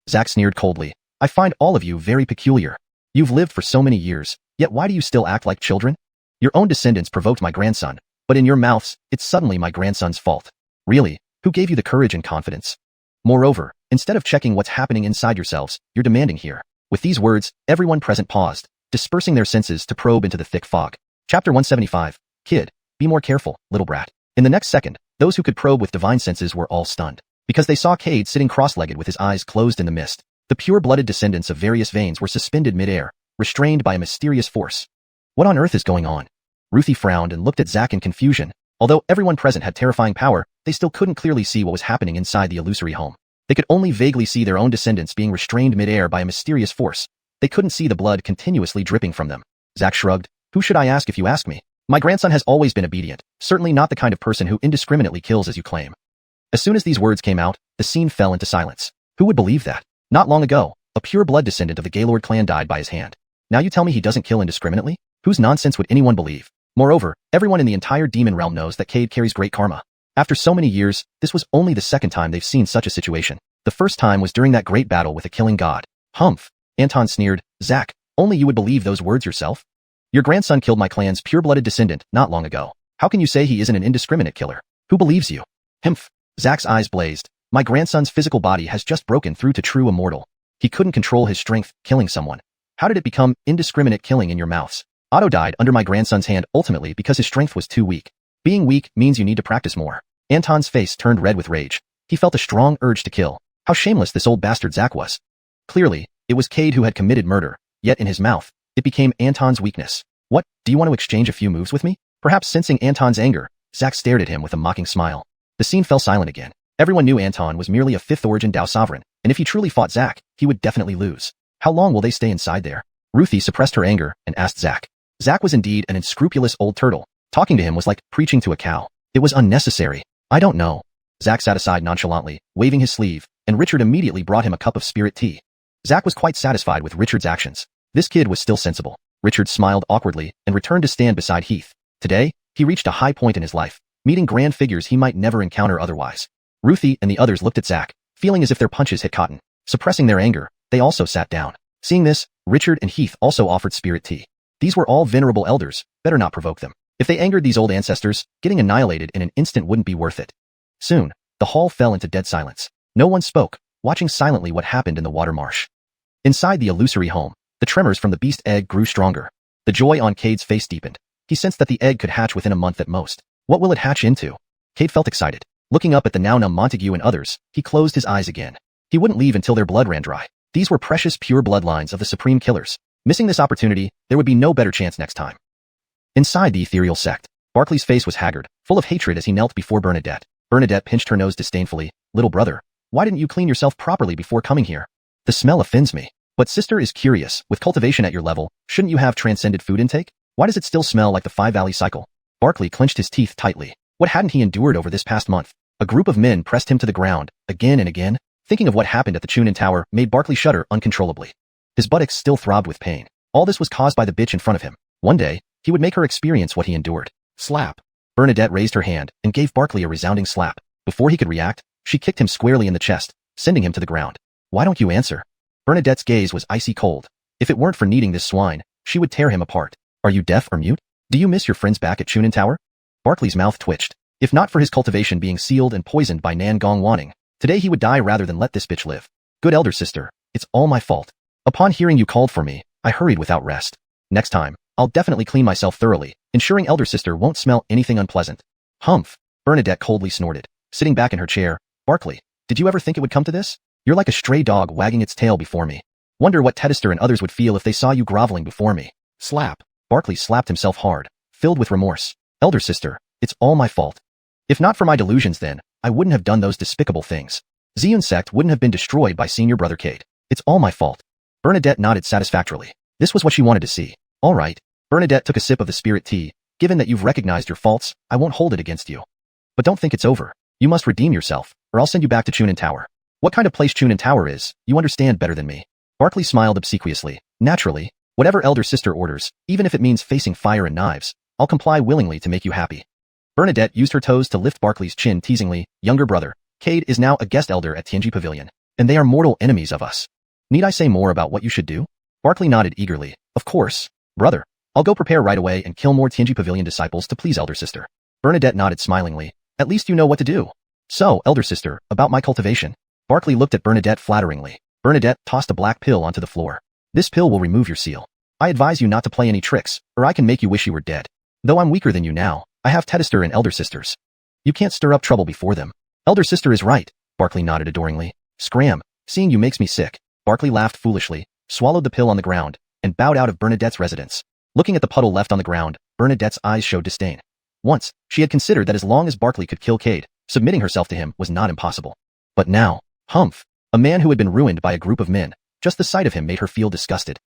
Zack sneered coldly. I find all of you very peculiar. You've lived for so many years, yet why do you still act like children? Your own descendants provoked my grandson, but in your mouths, it's suddenly my grandson's fault. Really, who gave you the courage and confidence? Moreover, instead of checking what's happening inside yourselves, you're demanding here. With these words, everyone present paused, dispersing their senses to probe into the thick fog. Chapter 175. Kid, be more careful, little brat. In the next second, those who could probe with divine senses were all stunned, because they saw Cade sitting cross-legged with his eyes closed in the mist. The pure-blooded descendants of various veins were suspended mid-air, restrained by a mysterious force. What on earth is going on? Ruthie frowned and looked at Zack in confusion. Although everyone present had terrifying power, they still couldn't clearly see what was happening inside the illusory home. They could only vaguely see their own descendants being restrained mid-air by a mysterious force. They couldn't see the blood continuously dripping from them. Zack shrugged. Who should I ask if you ask me? My grandson has always been obedient, certainly not the kind of person who indiscriminately kills as you claim. As soon as these words came out, the scene fell into silence. Who would believe that? Not long ago, a pure blood descendant of the Gaylord clan died by his hand. Now you tell me he doesn't kill indiscriminately? Whose nonsense would anyone believe? Moreover, everyone in the entire demon realm knows that Cade carries great karma. After so many years, this was only the second time they've seen such a situation. The first time was during that great battle with a killing god. Humph. Anton sneered. Zack, only you would believe those words yourself? Your grandson killed my clan's pure-blooded descendant not long ago. How can you say he isn't an indiscriminate killer? Who believes you? Humph. Zack's eyes blazed. My grandson's physical body has just broken through to true immortal. He couldn't control his strength, killing someone. How did it become indiscriminate killing in your mouths? Otto died under my grandson's hand ultimately because his strength was too weak. Being weak means you need to practice more. Anton's face turned red with rage. He felt a strong urge to kill. How shameless this old bastard Zack was. Clearly, it was Cade who had committed murder, yet in his mouth, it became Anton's weakness. What, do you want to exchange a few moves with me? Perhaps sensing Anton's anger, Zack stared at him with a mocking smile. The scene fell silent again. Everyone knew Anton was merely a fifth-origin Dao sovereign, and if he truly fought Zack, he would definitely lose. How long will they stay inside there? Ruthie suppressed her anger and asked Zack. Zack was indeed an unscrupulous old turtle. Talking to him was like preaching to a cow. It was unnecessary. I don't know. Zack sat aside nonchalantly, waving his sleeve, and Richard immediately brought him a cup of spirit tea. Zack was quite satisfied with Richard's actions. This kid was still sensible. Richard smiled awkwardly and returned to stand beside Heath. Today, he reached a high point in his life, meeting grand figures he might never encounter otherwise. Ruthie and the others looked at Zack, feeling as if their punches hit cotton. Suppressing their anger, they also sat down. Seeing this, Richard and Heath also offered spirit tea. These were all venerable elders, better not provoke them. If they angered these old ancestors, getting annihilated in an instant wouldn't be worth it. Soon, the hall fell into dead silence. No one spoke, watching silently what happened in the water marsh. Inside the illusory home, the tremors from the beast egg grew stronger. The joy on Cade's face deepened. He sensed that the egg could hatch within a month at most. What will it hatch into? Cade felt excited. Looking up at the now-numb Montague and others, he closed his eyes again. He wouldn't leave until their blood ran dry. These were precious pure bloodlines of the supreme killers. Missing this opportunity, there would be no better chance next time. Inside the ethereal sect, Barclay's face was haggard, full of hatred as he knelt before Bernadette. Bernadette pinched her nose disdainfully. Little brother, why didn't you clean yourself properly before coming here? The smell offends me. But sister is curious, with cultivation at your level, shouldn't you have transcended food intake? Why does it still smell like the Five Valley cycle? Barclay clenched his teeth tightly. What hadn't he endured over this past month? A group of men pressed him to the ground, again and again. Thinking of what happened at the Xuanhuan Tower made Barclay shudder uncontrollably. His buttocks still throbbed with pain. All this was caused by the bitch in front of him. One day, He would make her experience what he endured. Slap. Bernadette raised her hand and gave Barkley a resounding slap. Before he could react, she kicked him squarely in the chest, sending him to the ground. Why don't you answer? Bernadette's gaze was icy cold. If it weren't for needing this swine, she would tear him apart. Are you deaf or mute? Do you miss your friends back at Xuanhuan Tower? Barkley's mouth twitched. If not for his cultivation being sealed and poisoned by xuanhuan, today he would die rather than let this bitch live. Good elder sister, it's all my fault. Upon hearing you called for me, I hurried without rest. Next time, I'll definitely clean myself thoroughly, ensuring elder sister won't smell anything unpleasant. Humph. Bernadette coldly snorted. Sitting back in her chair, Barkley, did you ever think it would come to this? You're like a stray dog wagging its tail before me. Wonder what Detested and others would feel if they saw you groveling before me. Slap. Barkley slapped himself hard, filled with remorse. Elder sister, it's all my fault. If not for my delusions then, I wouldn't have done those despicable things. Xiuxian sect wouldn't have been destroyed by senior brother Cade. It's all my fault. Bernadette nodded satisfactorily. This was what she wanted to see. All right. Bernadette took a sip of the spirit tea. Given that you've recognized your faults, I won't hold it against you. But don't think it's over. You must redeem yourself, or I'll send you back to Xuanhuan Tower. What kind of place Xuanhuan Tower is, you understand better than me. Barkley smiled obsequiously. Naturally, whatever elder sister orders, even if it means facing fire and knives, I'll comply willingly to make you happy. Bernadette used her toes to lift Barkley's chin teasingly. Younger brother, Cade is now a guest elder at Tianji Pavilion, and they are mortal enemies of us. Need I say more about what you should do? Barkley nodded eagerly. Of course, brother. I'll go prepare right away and kill more Tianji Pavilion disciples to please elder sister. Bernadette nodded smilingly. At least you know what to do. So, elder sister, about my cultivation. Barkley looked at Bernadette flatteringly. Bernadette tossed a black pill onto the floor. This pill will remove your seal. I advise you not to play any tricks, or I can make you wish you were dead. Though I'm weaker than you now, I have Detested and elder sisters. You can't stir up trouble before them. Elder sister is right. Barkley nodded adoringly. Scram, seeing you makes me sick. Barkley laughed foolishly, swallowed the pill on the ground, and bowed out of Bernadette's residence. Looking at the puddle left on the ground, Bernadette's eyes showed disdain. Once, she had considered that as long as Barkley could kill Cade, submitting herself to him was not impossible. But now, humph, a man who had been ruined by a group of men, just the sight of him made her feel disgusted.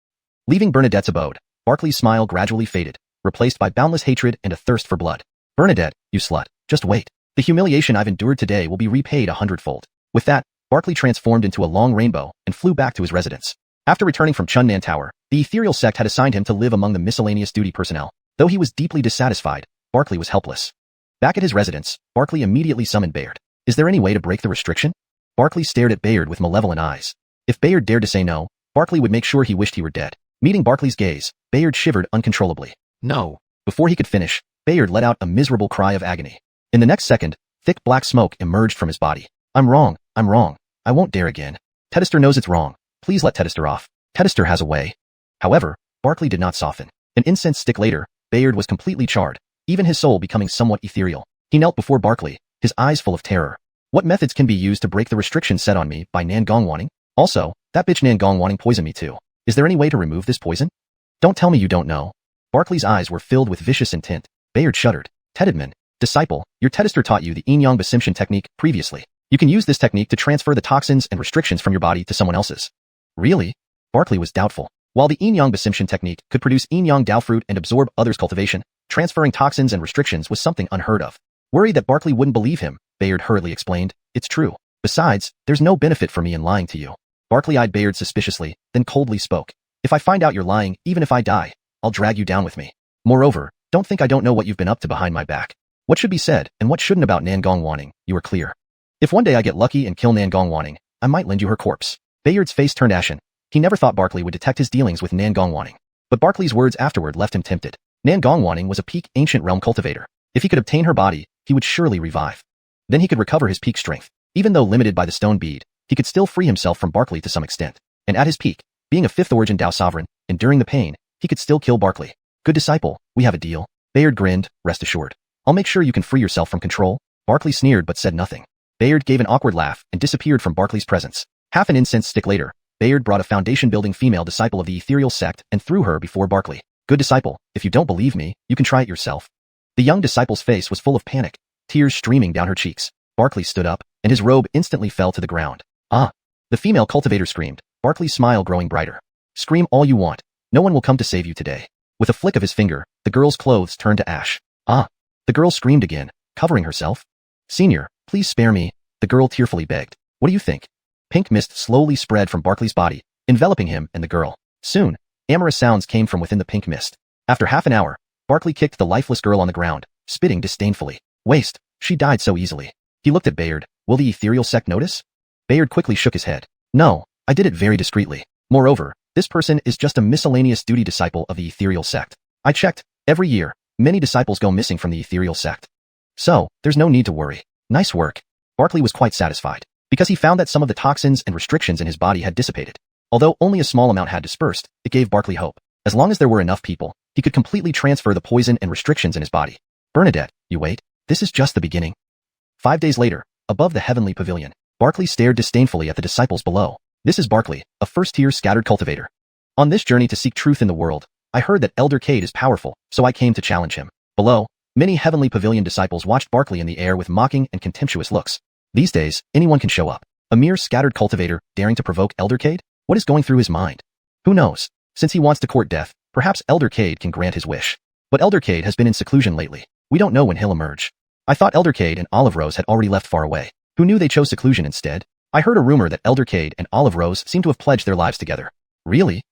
Leaving Bernadette's abode, Barkley's smile gradually faded, replaced by boundless hatred and a thirst for blood. Bernadette, you slut, just wait. The humiliation I've endured today will be repaid 100-fold. With that, Barkley transformed into a long rainbow and flew back to his residence. After returning from Xuanhuan Tower, the ethereal sect had assigned him to live among the miscellaneous duty personnel. Though he was deeply dissatisfied, Barkley was helpless. Back at his residence, Barkley immediately summoned Bayard. Is there any way to break the restriction? Barkley stared at Bayard with malevolent eyes. If Bayard dared to say no, Barkley would make sure he wished he were dead. Meeting Barkley's gaze, Bayard shivered uncontrollably. No. Before he could finish, Bayard let out a miserable cry of agony. In the next second, thick black smoke emerged from his body. I'm wrong. I won't dare again. Detested knows it's wrong. Please let Detested off. Detested has a way. However, Barkley did not soften. An incense stick later, Bayard was completely charred, even his soul becoming somewhat ethereal. He knelt before Barkley, his eyes full of terror. What methods can be used to break the restrictions set on me by xuanhuan? Also, that bitch xuanhuan poisoned me too. Is there any way to remove this poison? Don't tell me you don't know. Barkley's eyes were filled with vicious intent. Bayard shuddered. Tededman, disciple, your Detested taught you the yin-yang bassimtion technique previously. You can use this technique to transfer the toxins and restrictions from your body to someone else's. Really? Barkley was doubtful. While the yin-yang bassimtion technique could produce yin-yang Dao fruit and absorb others' cultivation, transferring toxins and restrictions was something unheard of. Worried that Barkley wouldn't believe him, Bayard hurriedly explained, it's true. Besides, there's no benefit for me in lying to you. Barkley eyed Bayard suspiciously, then coldly spoke. If I find out you're lying, even if I die, I'll drag you down with me. Moreover, don't think I don't know what you've been up to behind my back. What should be said and what shouldn't about xuanhuan, you are clear. If one day I get lucky and kill xuanhuan, I might lend you her corpse. Bayard's face turned ashen. He never thought Barkley would detect his dealings with xuanhuan. But Barkley's words afterward left him tempted. xuanhuan was a peak ancient realm cultivator. If he could obtain her body, he would surely revive. Then he could recover his peak strength. Even though limited by the stone bead, he could still free himself from Barkley to some extent. And at his peak, being a fifth origin Dao sovereign, enduring the pain, he could still kill Barkley. Good disciple, we have a deal. Bayard grinned, rest assured. I'll make sure you can free yourself from control. Barkley sneered but said nothing. Bayard gave an awkward laugh and disappeared from Barkley's presence. Half an incense stick later, Bayard brought a foundation-building female disciple of the ethereal sect and threw her before Barkley. Good disciple, if you don't believe me, you can try it yourself. The young disciple's face was full of panic, tears streaming down her cheeks. Barkley stood up, and his robe instantly fell to the ground. Ah! The female cultivator screamed, Barkley's smile growing brighter. Scream all you want. No one will come to save you today. With a flick of his finger, the girl's clothes turned to ash. Ah! The girl screamed again, covering herself. Senior, please spare me, the girl tearfully begged. What do you think? Pink mist slowly spread from Barkley's body, enveloping him and the girl. Soon, amorous sounds came from within the pink mist. After half an hour, Barkley kicked the lifeless girl on the ground, spitting disdainfully. Waste. She died so easily. He looked at Bayard. Will the ethereal sect notice? Bayard quickly shook his head. No, I did it very discreetly. Moreover, this person is just a miscellaneous duty disciple of the ethereal sect. I checked. Every year, many disciples go missing from the ethereal sect. So, there's no need to worry. Nice work. Barkley was quite satisfied, because he found that some of the toxins and restrictions in his body had dissipated. Although only a small amount had dispersed, it gave Barkley hope. As long as there were enough people, he could completely transfer the poison and restrictions in his body. Bernadette, you wait. This is just the beginning. 5 days later, above the heavenly pavilion, Barkley stared disdainfully at the disciples below. This is Barkley, a first-tier scattered cultivator. On this journey to seek truth in the world, I heard that Elder Cade is powerful, so I came to challenge him. Below, many heavenly pavilion disciples watched Barkley in the air with mocking and contemptuous looks. These days, anyone can show up. A mere scattered cultivator daring to provoke Elder Cade? What is going through his mind? Who knows? Since he wants to court death, perhaps Elder Cade can grant his wish. But Elder Cade has been in seclusion lately. We don't know when he'll emerge. I thought Elder Cade and Olive Rose had already left far away. Who knew they chose seclusion instead? I heard a rumor that Elder Cade and Olive Rose seem to have pledged their lives together. Really?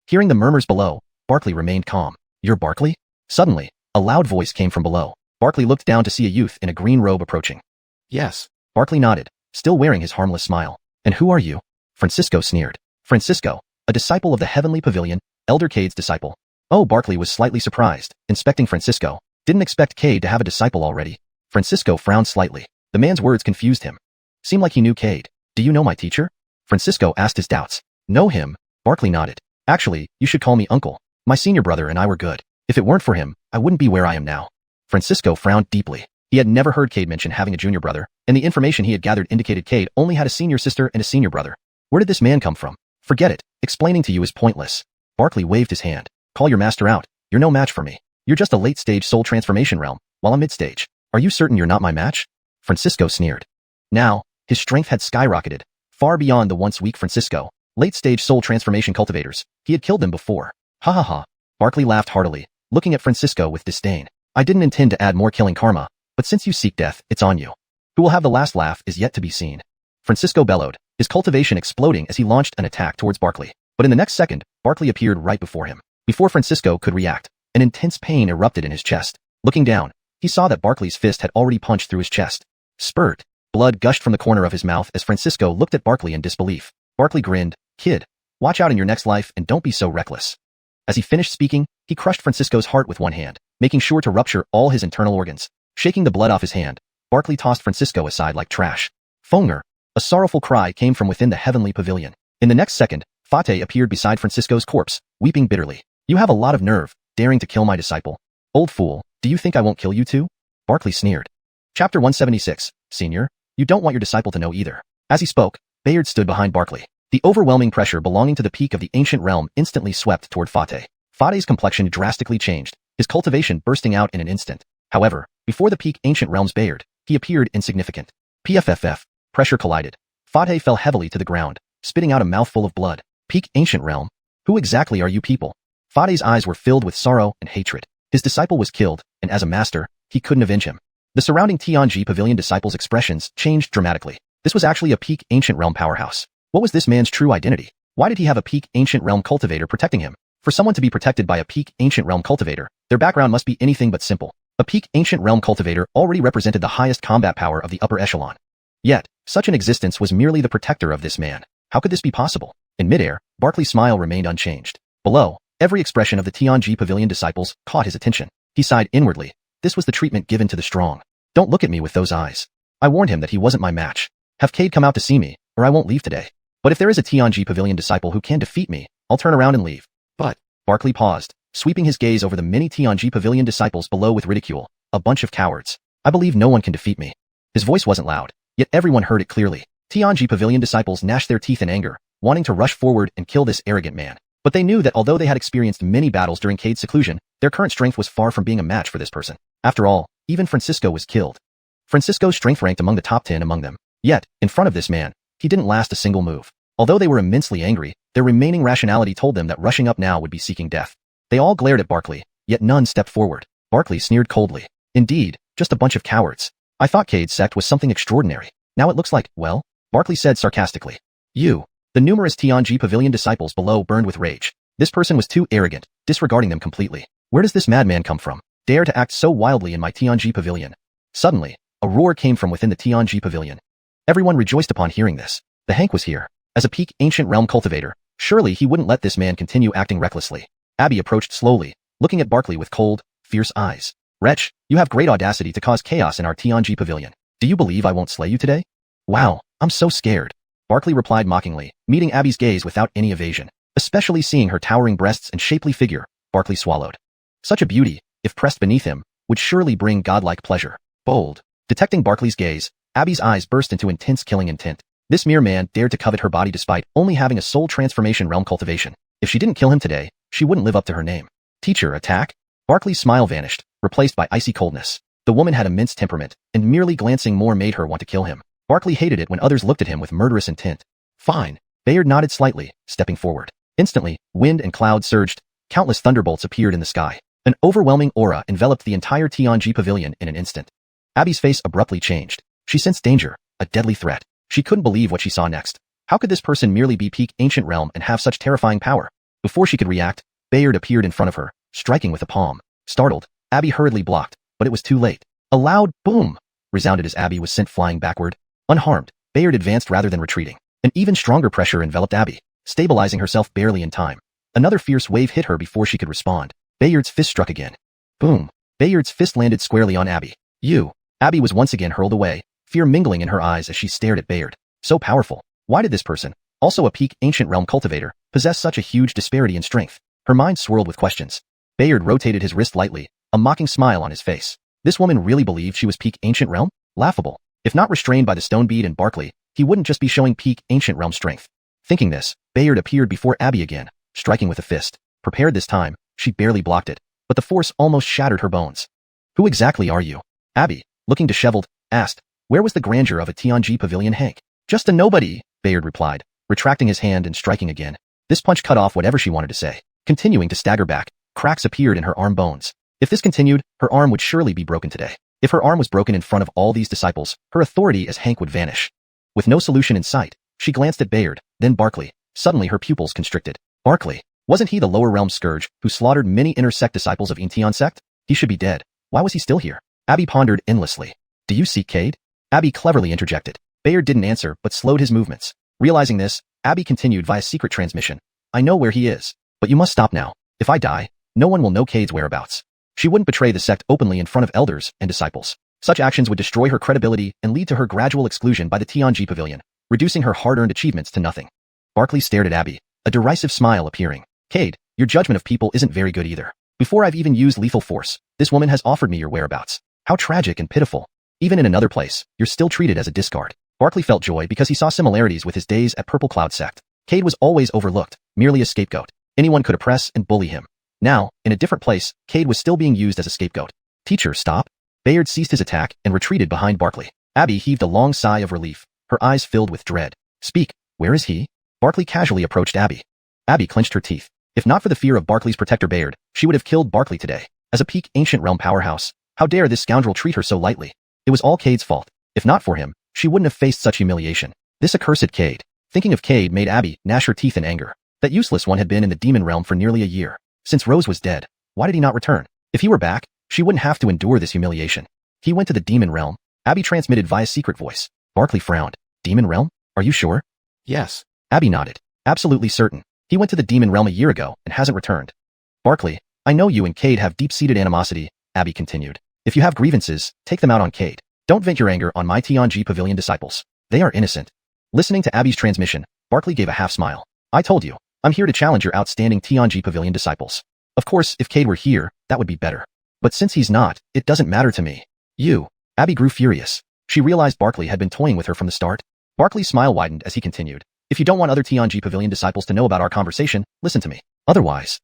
Hearing the murmurs below, Barkley remained calm. You're Barkley? Suddenly, a loud voice came from below. Barkley looked down to see a youth in a green robe approaching. Yes. Barkley nodded, still wearing his harmless smile. And who are you? Francisco sneered. Francisco, a disciple of the heavenly pavilion, Elder Cade's disciple. Oh, Barkley was slightly surprised, inspecting Francisco. Didn't expect Cade to have a disciple already. Francisco frowned slightly. The man's words confused him. Seemed like he knew Cade. Do you know my teacher? Francisco asked his doubts. Know him? Barkley nodded. Actually, you should call me uncle. My senior brother and I were good. If it weren't for him, I wouldn't be where I am now. Francisco frowned deeply. He had never heard Cade mention having a junior brother, and the information he had gathered indicated Cade only had a senior sister and a senior brother. Where did this man come from? Forget it. Explaining to you is pointless. Barkley waved his hand. Call your master out. You're no match for me. You're just a late-stage soul transformation realm, while I'm mid-stage. Are you certain you're not my match? Francisco sneered. Now, his strength had skyrocketed, far beyond the once weak Francisco. Late-stage soul transformation cultivators. He had killed them before. Ha ha ha. Barkley laughed heartily, looking at Francisco with disdain. I didn't intend to add more killing karma, but since you seek death, it's on you. Who will have the last laugh is yet to be seen. Francisco bellowed, his cultivation exploding as he launched an attack towards Barkley. But in the next second, Barkley appeared right before him. Before Francisco could react, an intense pain erupted in his chest. Looking down, he saw that Barkley's fist had already punched through his chest. Spurt. Blood gushed from the corner of his mouth as Francisco looked at Barkley in disbelief. Barkley grinned. Kid, watch out in your next life and don't be so reckless. As he finished speaking, he crushed Francisco's heart with one hand, making sure to rupture all his internal organs. Shaking the blood off his hand, Barkley tossed Francisco aside like trash. Fonger. A sorrowful cry came from within the heavenly pavilion. In the next second, Fate appeared beside Francisco's corpse, weeping bitterly. You have a lot of nerve, daring to kill my disciple. Old fool, do you think I won't kill you too? Barkley sneered. Chapter 176, Senior, you don't want your disciple to know either. As he spoke, Bayard stood behind Barkley. The overwhelming pressure belonging to the peak of the ancient realm instantly swept toward Fate. Fate's complexion drastically changed, his cultivation bursting out in an instant. However, before the peak ancient realm's Bayard, he appeared insignificant. PFFF. Pressure collided. Fate fell heavily to the ground, spitting out a mouthful of blood. Peak ancient realm? Who exactly are you people? Fate's eyes were filled with sorrow and hatred. His disciple was killed, and as a master, he couldn't avenge him. The surrounding Tianji Pavilion disciples' expressions changed dramatically. This was actually a peak ancient realm powerhouse. What was this man's true identity? Why did he have a peak ancient realm cultivator protecting him? For someone to be protected by a peak ancient realm cultivator, their background must be anything but simple. A peak ancient realm cultivator already represented the highest combat power of the upper echelon. Yet, such an existence was merely the protector of this man. How could this be possible? In midair, Barkley's smile remained unchanged. Below, every expression of the Tianji Pavilion disciples caught his attention. He sighed inwardly. This was the treatment given to the strong. Don't look at me with those eyes. I warned him that he wasn't my match. Have Cade come out to see me, or I won't leave today. But if there is a Tianji Pavilion disciple who can defeat me, I'll turn around and leave. But, Barkley paused, sweeping his gaze over the many Tianji Pavilion disciples below with ridicule. A bunch of cowards. I believe no one can defeat me. His voice wasn't loud, yet everyone heard it clearly. Tianji Pavilion disciples gnashed their teeth in anger, wanting to rush forward and kill this arrogant man. But they knew that although they had experienced many battles during Cade's seclusion, their current strength was far from being a match for this person. After all, even Francisco was killed. Francisco's strength ranked among the top 10 among them. Yet, in front of this man, he didn't last a single move. Although they were immensely angry, their remaining rationality told them that rushing up now would be seeking death. They all glared at Barkley, yet none stepped forward. Barkley sneered coldly. Indeed, just a bunch of cowards. I thought Cade's sect was something extraordinary. Now it looks like, well, Barkley said sarcastically. You. The numerous Tianji Pavilion disciples below burned with rage. This person was too arrogant, disregarding them completely. Where does this madman come from? Dare to act so wildly in my Tianji pavilion. Suddenly, a roar came from within the Tianji pavilion. Everyone rejoiced upon hearing this. The Hank was here. As a peak ancient realm cultivator, surely he wouldn't let this man continue acting recklessly. Abby approached slowly, looking at Barkley with cold, fierce eyes. Wretch, you have great audacity to cause chaos in our Tianji pavilion. Do you believe I won't slay you today? Wow, I'm so scared. Barkley replied mockingly, meeting Abby's gaze without any evasion. Especially seeing her towering breasts and shapely figure, Barkley swallowed. Such a beauty, if pressed beneath him, would surely bring godlike pleasure. Bold. Detecting Barkley's gaze, Abby's eyes burst into intense killing intent. This mere man dared to covet her body despite only having a soul transformation realm cultivation. If she didn't kill him today, she wouldn't live up to her name. Teacher, attack? Barkley's smile vanished, replaced by icy coldness. The woman had immense temperament, and merely glancing more made her want to kill him. Barkley hated it when others looked at him with murderous intent. Fine. Bayard nodded slightly, stepping forward. Instantly, wind and clouds surged. Countless thunderbolts appeared in the sky. An overwhelming aura enveloped the entire Tianji pavilion in an instant. Abby's face abruptly changed. She sensed danger, a deadly threat. She couldn't believe what she saw next. How could this person merely be peak ancient realm and have such terrifying power? Before she could react, Bayard appeared in front of her, striking with a palm. Startled, Abby hurriedly blocked, but it was too late. A loud boom resounded as Abby was sent flying backward. Unharmed, Bayard advanced rather than retreating. An even stronger pressure enveloped Abby, stabilizing herself barely in time. Another fierce wave hit her before she could respond. Bayard's fist struck again. Boom. Bayard's fist landed squarely on Abby. Abby was once again hurled away, fear mingling in her eyes as she stared at Bayard. So powerful. Why did this person, also a peak ancient realm cultivator, possess such a huge disparity in strength? Her mind swirled with questions. Bayard rotated his wrist lightly, a mocking smile on his face. This woman really believed she was peak ancient realm? Laughable. If not restrained by the stone bead and Barkley, he wouldn't just be showing peak ancient realm strength. Thinking this, Bayard appeared before Abby again, striking with a fist. Prepared this time, she barely blocked it, but the force almost shattered her bones. Who exactly are you? Abby, looking disheveled, asked. Where was the grandeur of a Tianji pavilion, Hank? Just a nobody, Bayard replied, retracting his hand and striking again. This punch cut off whatever she wanted to say. Continuing to stagger back, cracks appeared in her arm bones. If this continued, her arm would surely be broken today. If her arm was broken in front of all these disciples, her authority as Hank would vanish. With no solution in sight, she glanced at Bayard, then Barkley. Suddenly her pupils constricted. Barkley. Wasn't he the lower realm scourge who slaughtered many inner sect disciples of Xiuxian sect? He should be dead. Why was he still here? Abby pondered endlessly. Do you seek Cade? Abby cleverly interjected. Bayard didn't answer, but slowed his movements. Realizing this, Abby continued via secret transmission. I know where he is. But you must stop now. If I die, no one will know Cade's whereabouts. She wouldn't betray the sect openly in front of elders and disciples. Such actions would destroy her credibility and lead to her gradual exclusion by the Tianji pavilion, reducing her hard-earned achievements to nothing. Barkley stared at Abby, a derisive smile appearing. Cade, your judgment of people isn't very good either. Before I've even used lethal force, this woman has offered me your whereabouts. How tragic and pitiful. Even in another place, you're still treated as a discard. Barkley felt joy because he saw similarities with his days at Purple Cloud sect. Cade was always overlooked, merely a scapegoat. Anyone could oppress and bully him. Now, in a different place, Cade was still being used as a scapegoat. Teacher, stop. Bayard ceased his attack and retreated behind Barkley. Abby heaved a long sigh of relief, her eyes filled with dread. Speak, where is he? Barkley casually approached Abby. Abby clenched her teeth. If not for the fear of Barkley's protector Bayard, she would have killed Barkley today. As a peak ancient realm powerhouse, how dare this scoundrel treat her so lightly? It was all Cade's fault. If not for him, she wouldn't have faced such humiliation. This accursed Cade. Thinking of Cade made Abby gnash her teeth in anger. That useless one had been in the demon realm for nearly a year. Since Rose was dead, why did he not return? If he were back, she wouldn't have to endure this humiliation. He went to the demon realm, Abby transmitted via secret voice. Barkley frowned. Demon realm? Are you sure? Yes. Abby nodded. Absolutely certain. He went to the demon realm a year ago and hasn't returned. Barkley, I know you and Cade have deep-seated animosity, Abby continued. If you have grievances, take them out on Cade. Don't vent your anger on my Tianji pavilion disciples. They are innocent. Listening to Abby's transmission, Barkley gave a half-smile. I told you, I'm here to challenge your outstanding Tianji pavilion disciples. Of course, if Cade were here, that would be better. But since he's not, it doesn't matter to me. Abby grew furious. She realized Barkley had been toying with her from the start. Barkley's smile widened as he continued. If you don't want other Tianji pavilion disciples to know about our conversation, listen to me. Otherwise,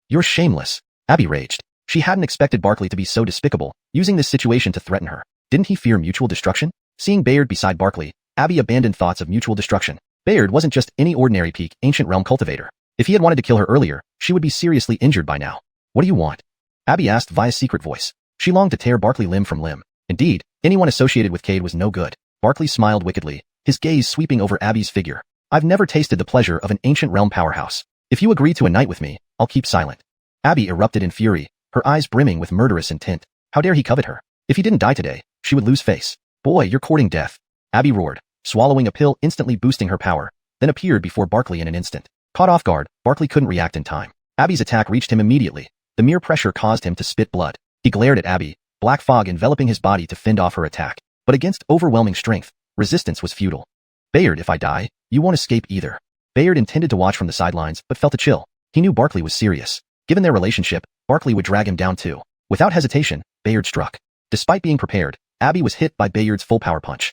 you're shameless. Abby raged. She hadn't expected Barkley to be so despicable, using this situation to threaten her. Didn't he fear mutual destruction? Seeing Bayard beside Barkley, Abby abandoned thoughts of mutual destruction. Bayard wasn't just any ordinary peak ancient realm cultivator. If he had wanted to kill her earlier, she would be seriously injured by now. What do you want? Abby asked via secret voice. She longed to tear Barkley limb from limb. Indeed, anyone associated with Cade was no good. Barkley smiled wickedly, his gaze sweeping over Abby's figure. I've never tasted the pleasure of an ancient realm powerhouse. If you agree to a night with me, I'll keep silent. Abby erupted in fury, her eyes brimming with murderous intent. How dare he covet her? If he didn't die today, she would lose face. Boy, you're courting death. Abby roared, swallowing a pill instantly boosting her power, then appeared before Barkley in an instant. Caught off guard, Barkley couldn't react in time. Abby's attack reached him immediately. The mere pressure caused him to spit blood. He glared at Abby, black fog enveloping his body to fend off her attack. But against overwhelming strength, resistance was futile. Bayard, if I die, you won't escape either. Bayard intended to watch from the sidelines, but felt a chill. He knew Barkley was serious. Given their relationship, Barkley would drag him down too. Without hesitation, Bayard struck. Despite being prepared, Abby was hit by Bayard's full power punch.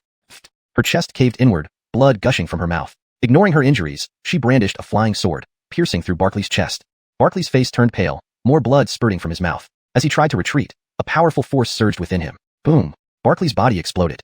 Her chest caved inward, blood gushing from her mouth. Ignoring her injuries, she brandished a flying sword, piercing through Barkley's chest. Barkley's face turned pale, more blood spurting from his mouth. As he tried to retreat, a powerful force surged within him. Boom! Barkley's body exploded.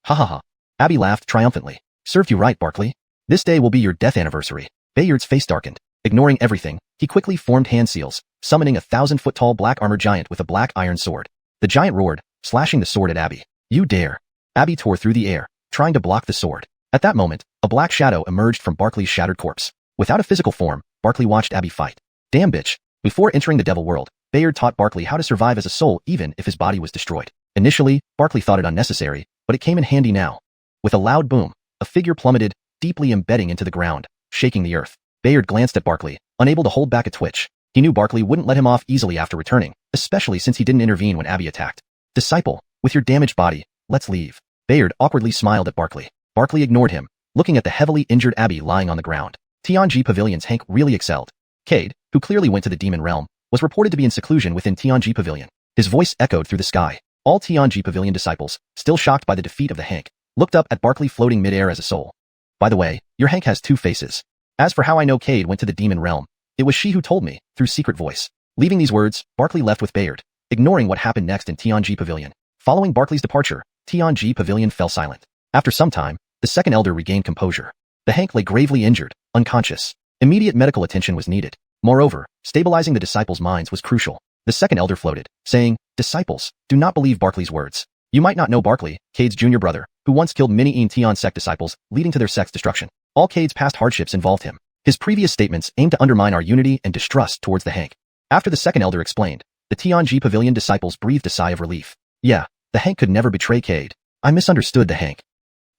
Ha ha ha. Abby laughed triumphantly. Served you right, Barkley. This day will be your death anniversary. Bayard's face darkened. Ignoring everything, he quickly formed hand seals, summoning a 1,000-foot-tall black armor giant with a black iron sword. The giant roared, slashing the sword at Abby. You dare. Abby tore through the air, trying to block the sword. At that moment, a black shadow emerged from Barkley's shattered corpse. Without a physical form, Barkley watched Abby fight. Damn bitch. Before entering the devil world, Bayard taught Barkley how to survive as a soul even if his body was destroyed. Initially, Barkley thought it unnecessary, but it came in handy now. With a loud boom, a figure plummeted, deeply embedding into the ground, shaking the earth. Bayard glanced at Barkley, unable to hold back a twitch. He knew Barkley wouldn't let him off easily after returning, especially since he didn't intervene when Abby attacked. Disciple, with your damaged body, let's leave. Bayard awkwardly smiled at Barkley. Barkley ignored him, looking at the heavily injured Abby lying on the ground. Tianji Pavilion's Hank really excelled. Cade, who clearly went to the demon realm, was reported to be in seclusion within Tianji Pavilion. His voice echoed through the sky. All Tianji Pavilion disciples, still shocked by the defeat of the Hank, looked up at Barkley floating midair as a soul. By the way, your Hank has two faces. As for how I know Cade went to the demon realm, it was she who told me, through secret voice. Leaving these words, Barkley left with Bayard, ignoring what happened next in Tianji Pavilion. Following Barkley's departure, Tianji Pavilion fell silent. After some time, the second elder regained composure. The Hank lay gravely injured, unconscious. Immediate medical attention was needed. Moreover, stabilizing the disciples' minds was crucial. The second elder floated, saying, Disciples, do not believe Barkley's words. You might not know Barkley, Cade's junior brother, who once killed many Tian sect disciples, leading to their sect's destruction. All Cade's past hardships involved him. His previous statements aimed to undermine our unity and distrust towards the Hank. After the second elder explained, the Tianji Pavilion disciples breathed a sigh of relief. Yeah, the Hank could never betray Cade. I misunderstood the Hank.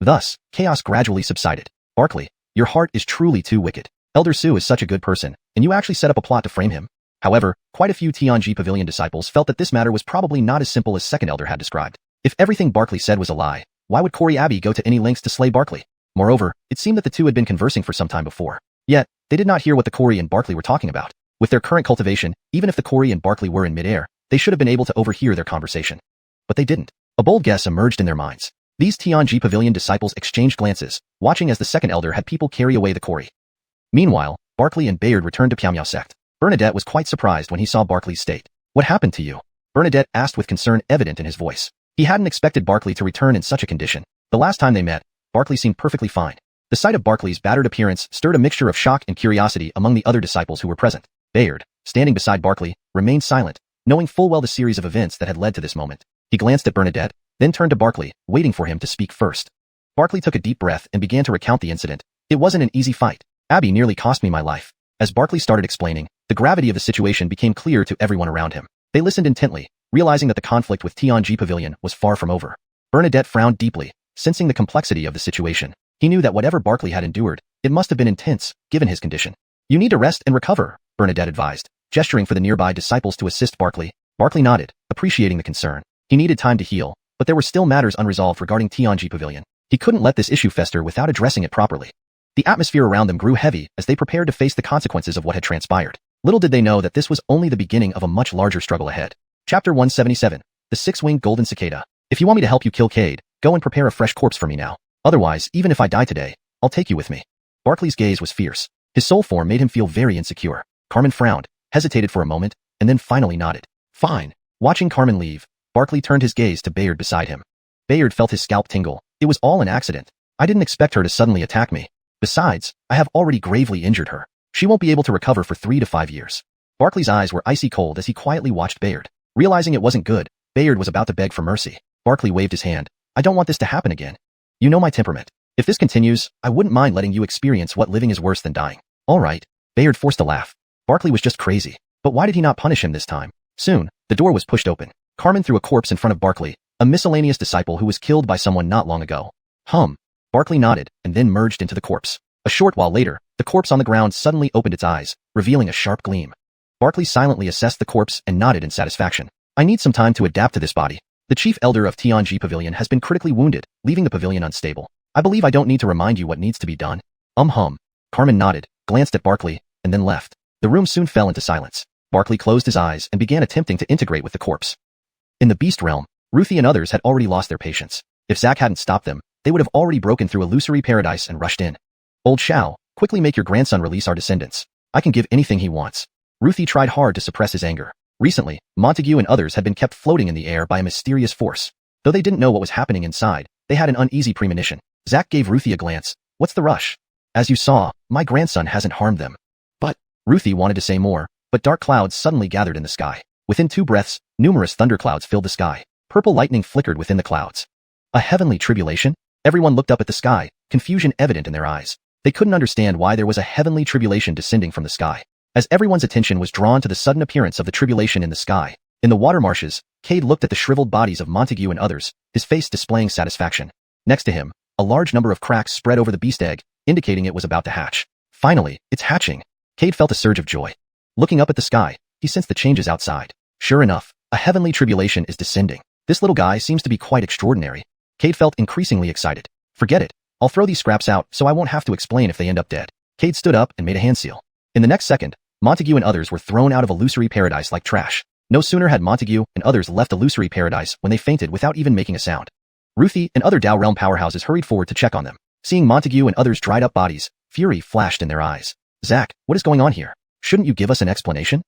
Thus, chaos gradually subsided. Barkley, your heart is truly too wicked. Elder Su is such a good person, and you actually set up a plot to frame him. However, quite a few Tianji Pavilion disciples felt that this matter was probably not as simple as second elder had described. If everything Barkley said was a lie, why would Corey Abbey go to any lengths to slay Barkley? Moreover, it seemed that the two had been conversing for some time before. Yet, they did not hear what the Corey and Barkley were talking about. With their current cultivation, even if the Corey and Barkley were in midair, they should have been able to overhear their conversation. But they didn't. A bold guess emerged in their minds. These Tianji Pavilion disciples exchanged glances, watching as the second elder had people carry away the Corey. Meanwhile, Barkley and Bayard returned to Piao sect. Bernadette was quite surprised when he saw Barkley's state. What happened to you? Bernadette asked with concern evident in his voice. He hadn't expected Barkley to return in such a condition. The last time they met, Barkley seemed perfectly fine. The sight of Barkley's battered appearance stirred a mixture of shock and curiosity among the other disciples who were present. Bayard, standing beside Barkley, remained silent, knowing full well the series of events that had led to this moment. He glanced at Bernadette, then turned to Barkley, waiting for him to speak first. Barkley took a deep breath and began to recount the incident. It wasn't an easy fight. Abby nearly cost me my life. As Barkley started explaining, the gravity of the situation became clear to everyone around him. They listened intently, realizing that the conflict with Tianji Pavilion was far from over. Bernadette frowned deeply, sensing the complexity of the situation. He knew that whatever Barkley had endured, it must have been intense, given his condition. You need to rest and recover, Bernadette advised, gesturing for the nearby disciples to assist Barkley. Barkley nodded, appreciating the concern. He needed time to heal, but there were still matters unresolved regarding Tianji Pavilion. He couldn't let this issue fester without addressing it properly. The atmosphere around them grew heavy as they prepared to face the consequences of what had transpired. Little did they know that this was only the beginning of a much larger struggle ahead. Chapter 177. The Six-Winged Golden Cicada. If you want me to help you kill Cade, go and prepare a fresh corpse for me now. Otherwise, even if I die today, I'll take you with me. Barkley's gaze was fierce. His soul form made him feel very insecure. Carmen frowned, hesitated for a moment, and then finally nodded. Fine. Watching Carmen leave, Barkley turned his gaze to Bayard beside him. Bayard felt his scalp tingle. It was all an accident. I didn't expect her to suddenly attack me. Besides, I have already gravely injured her. She won't be able to recover for 3 to 5 years. Barkley's eyes were icy cold as he quietly watched Bayard. Realizing it wasn't good, Bayard was about to beg for mercy. Barkley waved his hand. I don't want this to happen again. You know my temperament. If this continues, I wouldn't mind letting you experience what living is worse than dying. All right. Bayard forced a laugh. Barkley was just crazy. But why did he not punish him this time? Soon, The door was pushed open. Carmen threw a corpse in front of Barkley, a miscellaneous disciple who was killed by someone not long ago. Barkley nodded and then merged into the corpse. A short while later, the corpse on the ground suddenly opened its eyes, revealing a sharp gleam. Barkley silently assessed the corpse and nodded in satisfaction. I need some time to adapt to this body. The chief elder of Tianji Pavilion has been critically wounded, leaving the pavilion unstable. I believe I don't need to remind you what needs to be done. Carmen nodded, glanced at Barkley, and then left. The room soon fell into silence. Barkley closed his eyes and began attempting to integrate with the corpse. In the beast realm, Ruthie and others had already lost their patience. If Zack hadn't stopped them, they would have already broken through illusory paradise and rushed in. Old Xiao, quickly make your grandson release our descendants. I can give anything he wants. Ruthie tried hard to suppress his anger. Recently, Montague and others had been kept floating in the air by a mysterious force. Though they didn't know what was happening inside, they had an uneasy premonition. Zack gave Ruthie a glance. What's the rush? As you saw, my grandson hasn't harmed them. But, Ruthie wanted to say more, but dark clouds suddenly gathered in the sky. Within 2 breaths, numerous thunderclouds filled the sky. Purple lightning flickered within the clouds. A heavenly tribulation? Everyone looked up at the sky, confusion evident in their eyes. They couldn't understand why there was a heavenly tribulation descending from the sky. As everyone's attention was drawn to the sudden appearance of the tribulation in the sky, in the water marshes, Cade looked at the shriveled bodies of Montague and others, his face displaying satisfaction. Next to him, a large number of cracks spread over the beast egg, indicating it was about to hatch. Finally, it's hatching. Cade felt a surge of joy. Looking up at the sky, he sensed the changes outside. Sure enough, a heavenly tribulation is descending. This little guy seems to be quite extraordinary. Cade felt increasingly excited. Forget it. I'll throw these scraps out so I won't have to explain if they end up dead. Cade stood up and made a hand seal. In the next second, Montague and others were thrown out of illusory paradise like trash. No sooner had Montague and others left illusory paradise when they fainted without even making a sound. Ruthie and other Dao realm powerhouses hurried forward to check on them. Seeing Montague and others' dried up bodies, fury flashed in their eyes. Zack, what is going on here? Shouldn't you give us an explanation?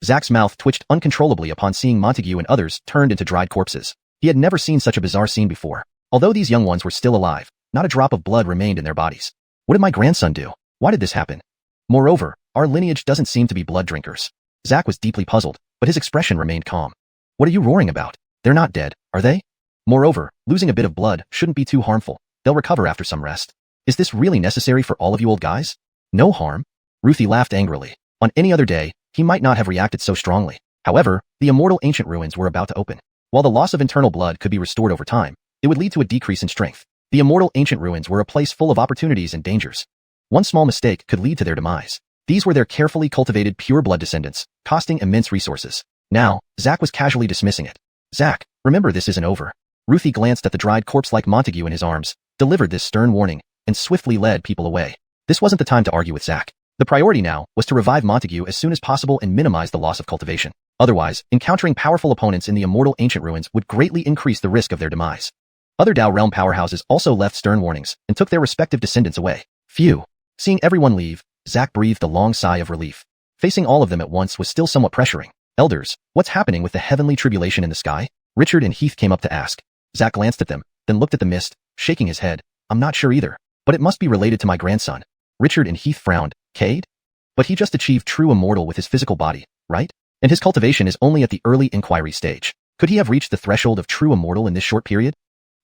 Zack's mouth twitched uncontrollably upon seeing Montague and others turned into dried corpses. He had never seen such a bizarre scene before. Although these young ones were still alive, not a drop of blood remained in their bodies. What did my grandson do? Why did this happen? Moreover, our lineage doesn't seem to be blood drinkers. Zack was deeply puzzled, but his expression remained calm. What are you roaring about? They're not dead, are they? Moreover, losing a bit of blood shouldn't be too harmful. They'll recover after some rest. Is this really necessary for all of you old guys? No harm? Ruthie laughed angrily. On any other day, he might not have reacted so strongly. However, the immortal ancient ruins were about to open. While the loss of internal blood could be restored over time, it would lead to a decrease in strength. The immortal ancient ruins were a place full of opportunities and dangers. One small mistake could lead to their demise. These were their carefully cultivated pure blood descendants, costing immense resources. Now, Zack was casually dismissing it. Zack, remember this isn't over. Ruthie glanced at the dried corpse like Montague in his arms, delivered this stern warning, and swiftly led people away. This wasn't the time to argue with Zack. The priority now was to revive Montague as soon as possible and minimize the loss of cultivation. Otherwise, encountering powerful opponents in the immortal ancient ruins would greatly increase the risk of their demise. Other Dao realm powerhouses also left stern warnings and took their respective descendants away. Phew. Seeing everyone leave, Zack breathed a long sigh of relief. Facing all of them at once was still somewhat pressuring. Elders, what's happening with the heavenly tribulation in the sky? Richard and Heath came up to ask. Zack glanced at them, then looked at the mist, shaking his head. I'm not sure either, but it must be related to my grandson. Richard and Heath frowned. Cade? But he just achieved true immortal with his physical body, right? And his cultivation is only at the early inquiry stage. Could he have reached the threshold of true immortal in this short period?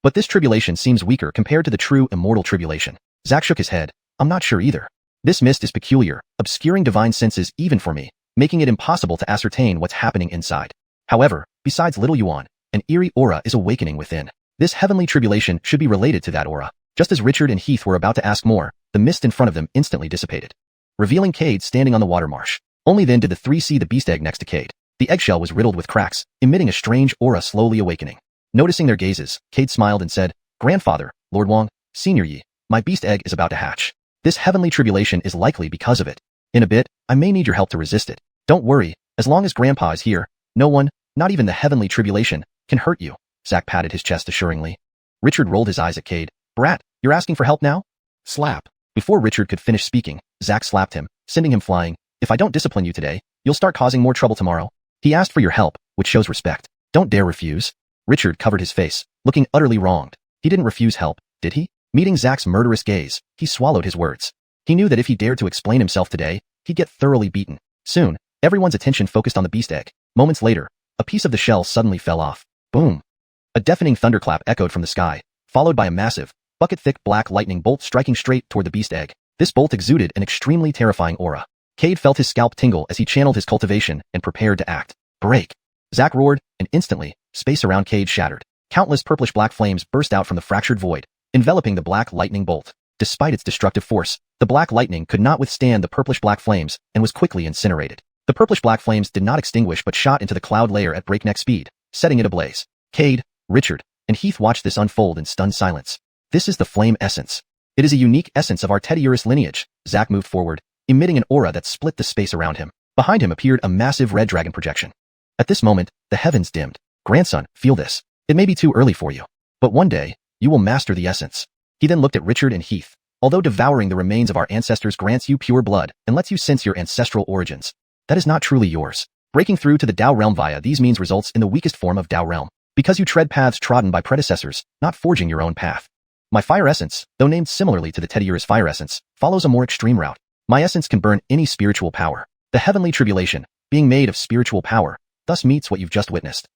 But this tribulation seems weaker compared to the true immortal tribulation. Zack shook his head. I'm not sure either. This mist is peculiar, obscuring divine senses even for me, making it impossible to ascertain what's happening inside. However, besides little Yuan, an eerie aura is awakening within. This heavenly tribulation should be related to that aura. Just as Richard and Heath were about to ask more, the mist in front of them instantly dissipated, revealing Cade standing on the water marsh. Only then did the three see the beast egg next to Cade. The eggshell was riddled with cracks, emitting a strange aura slowly awakening. Noticing their gazes, Cade smiled and said, Grandfather, Lord Wang, Senior Yi, my beast egg is about to hatch. This heavenly tribulation is likely because of it. In a bit, I may need your help to resist it. Don't worry, as long as Grandpa is here, no one, not even the heavenly tribulation, can hurt you. Zack patted his chest assuringly. Richard rolled his eyes at Cade. Brat, you're asking for help now? Slap. Before Richard could finish speaking, Zack slapped him, sending him flying. If I don't discipline you today, you'll start causing more trouble tomorrow. He asked for your help, which shows respect. Don't dare refuse. Richard covered his face, looking utterly wronged. He didn't refuse help, did he? Meeting Zack's murderous gaze, he swallowed his words. He knew that if he dared to explain himself today, he'd get thoroughly beaten. Soon, everyone's attention focused on the beast egg. Moments later, a piece of the shell suddenly fell off. Boom. A deafening thunderclap echoed from the sky, followed by a massive, bucket-thick black lightning bolt striking straight toward the beast egg. This bolt exuded an extremely terrifying aura. Cade felt his scalp tingle as he channeled his cultivation and prepared to act. Break. Zach roared, and instantly, space around Cade shattered. Countless purplish-black flames burst out from the fractured void, enveloping the black lightning bolt. Despite its destructive force, the black lightning could not withstand the purplish-black flames and was quickly incinerated. The purplish-black flames did not extinguish but shot into the cloud layer at breakneck speed, setting it ablaze. Cade, Richard, and Heath watched this unfold in stunned silence. This is the flame essence. It is a unique essence of our Teddiurus lineage. Zach moved forward, emitting an aura that split the space around him. Behind him appeared a massive red dragon projection. At this moment, the heavens dimmed. Grandson, feel this. It may be too early for you, but one day, you will master the essence. He then looked at Richard and Heath. Although devouring the remains of our ancestors grants you pure blood and lets you sense your ancestral origins, that is not truly yours. Breaking through to the Tao realm via these means results in the weakest form of Tao realm, because you tread paths trodden by predecessors, not forging your own path. My fire essence, though named similarly to the Teddiurus fire essence, follows a more extreme route. My essence can burn any spiritual power. The heavenly tribulation, being made of spiritual power, thus meets what you've just witnessed.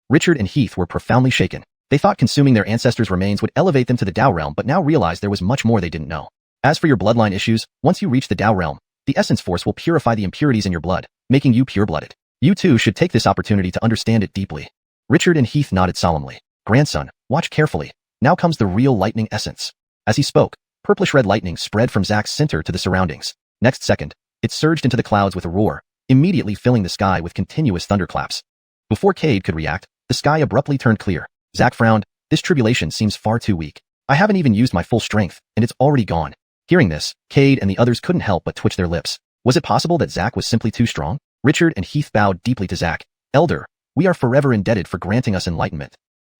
Richard and Heath were profoundly shaken. They thought consuming their ancestors' remains would elevate them to the Tao realm, but now realized there was much more they didn't know. As for your bloodline issues, once you reach the Tao realm, the essence force will purify the impurities in your blood, making you pure-blooded. You too should take this opportunity to understand it deeply. Richard and Heath nodded solemnly. Grandson, watch carefully. Now comes the real lightning essence. As he spoke, purplish-red lightning spread from Zach's center to the surroundings. Next second, it surged into the clouds with a roar, immediately filling the sky with continuous thunderclaps. Before Cade could react, the sky abruptly turned clear. Zach frowned. This tribulation seems far too weak. I haven't even used my full strength, and it's already gone. Hearing this, Cade and the others couldn't help but twitch their lips. Was it possible that Zach was simply too strong? Richard and Heath bowed deeply to Zach. Elder, we are forever indebted for granting us enlightenment.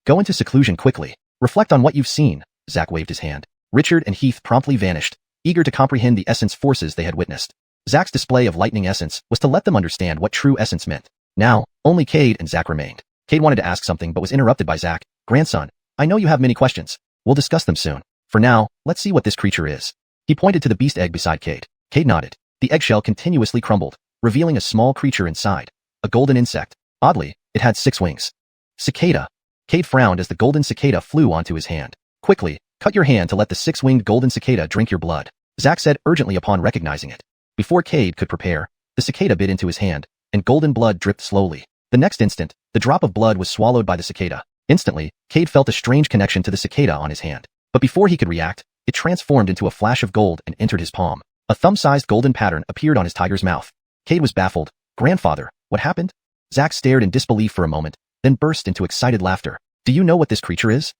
Go into seclusion quickly. Reflect on what you've seen. Zach waved his hand. Richard and Heath promptly vanished, eager to comprehend the essence forces they had witnessed. Zach's display of lightning essence was to let them understand what true essence meant. Now, only Cade and Zach remained. Cade wanted to ask something but was interrupted by Zach. Grandson, I know you have many questions. We'll discuss them soon. For now, let's see what this creature is. He pointed to the beast egg beside Cade. Cade nodded. The eggshell continuously crumbled, revealing a small creature inside. A golden insect. Oddly, it had 6 wings. Cicada. Cade frowned as the golden cicada flew onto his hand. Quickly, cut your hand to let the 6-winged golden cicada drink your blood. Zach said urgently upon recognizing it. Before Cade could prepare, the cicada bit into his hand, and golden blood dripped slowly. The next instant, the drop of blood was swallowed by the cicada. Instantly, Cade felt a strange connection to the cicada on his hand. But before he could react, it transformed into a flash of gold and entered his palm. A thumb-sized golden pattern appeared on his tiger's mouth. Cade was baffled. Grandfather, what happened? Zach stared in disbelief for a moment, then burst into excited laughter. Do you know what this creature is?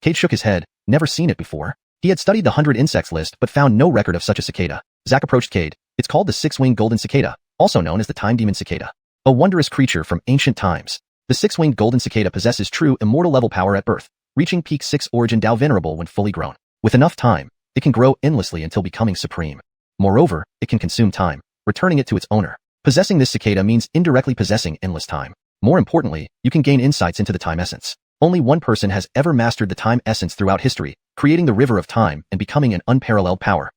Cade shook his head, never seen it before. He had studied the 100 insects list but found no record of such a cicada. Zach approached Cade. It's called the 6-winged golden cicada, also known as the time demon cicada. A wondrous creature from ancient times. The 6-winged golden cicada possesses true immortal level power at birth, reaching peak 6 origin Tao venerable when fully grown. With enough time, it can grow endlessly until becoming supreme. Moreover, it can consume time, returning it to its owner. Possessing this cicada means indirectly possessing endless time. More importantly, you can gain insights into the time essence. Only one person has ever mastered the time essence throughout history, creating the river of time and becoming an unparalleled power.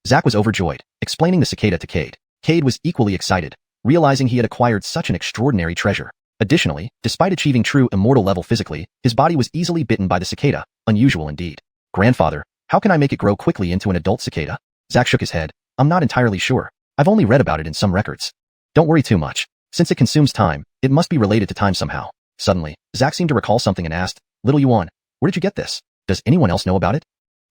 Zach was overjoyed, explaining the cicada to Cade. Cade was equally excited, realizing he had acquired such an extraordinary treasure. Additionally, despite achieving true immortal level physically, his body was easily bitten by the cicada, unusual indeed. Grandfather, how can I make it grow quickly into an adult cicada? Zach shook his head. I'm not entirely sure. I've only read about it in some records. Don't worry too much. Since it consumes time, it must be related to time somehow. Suddenly, Zach seemed to recall something and asked, Little Yuan, where did you get this? Does anyone else know about it?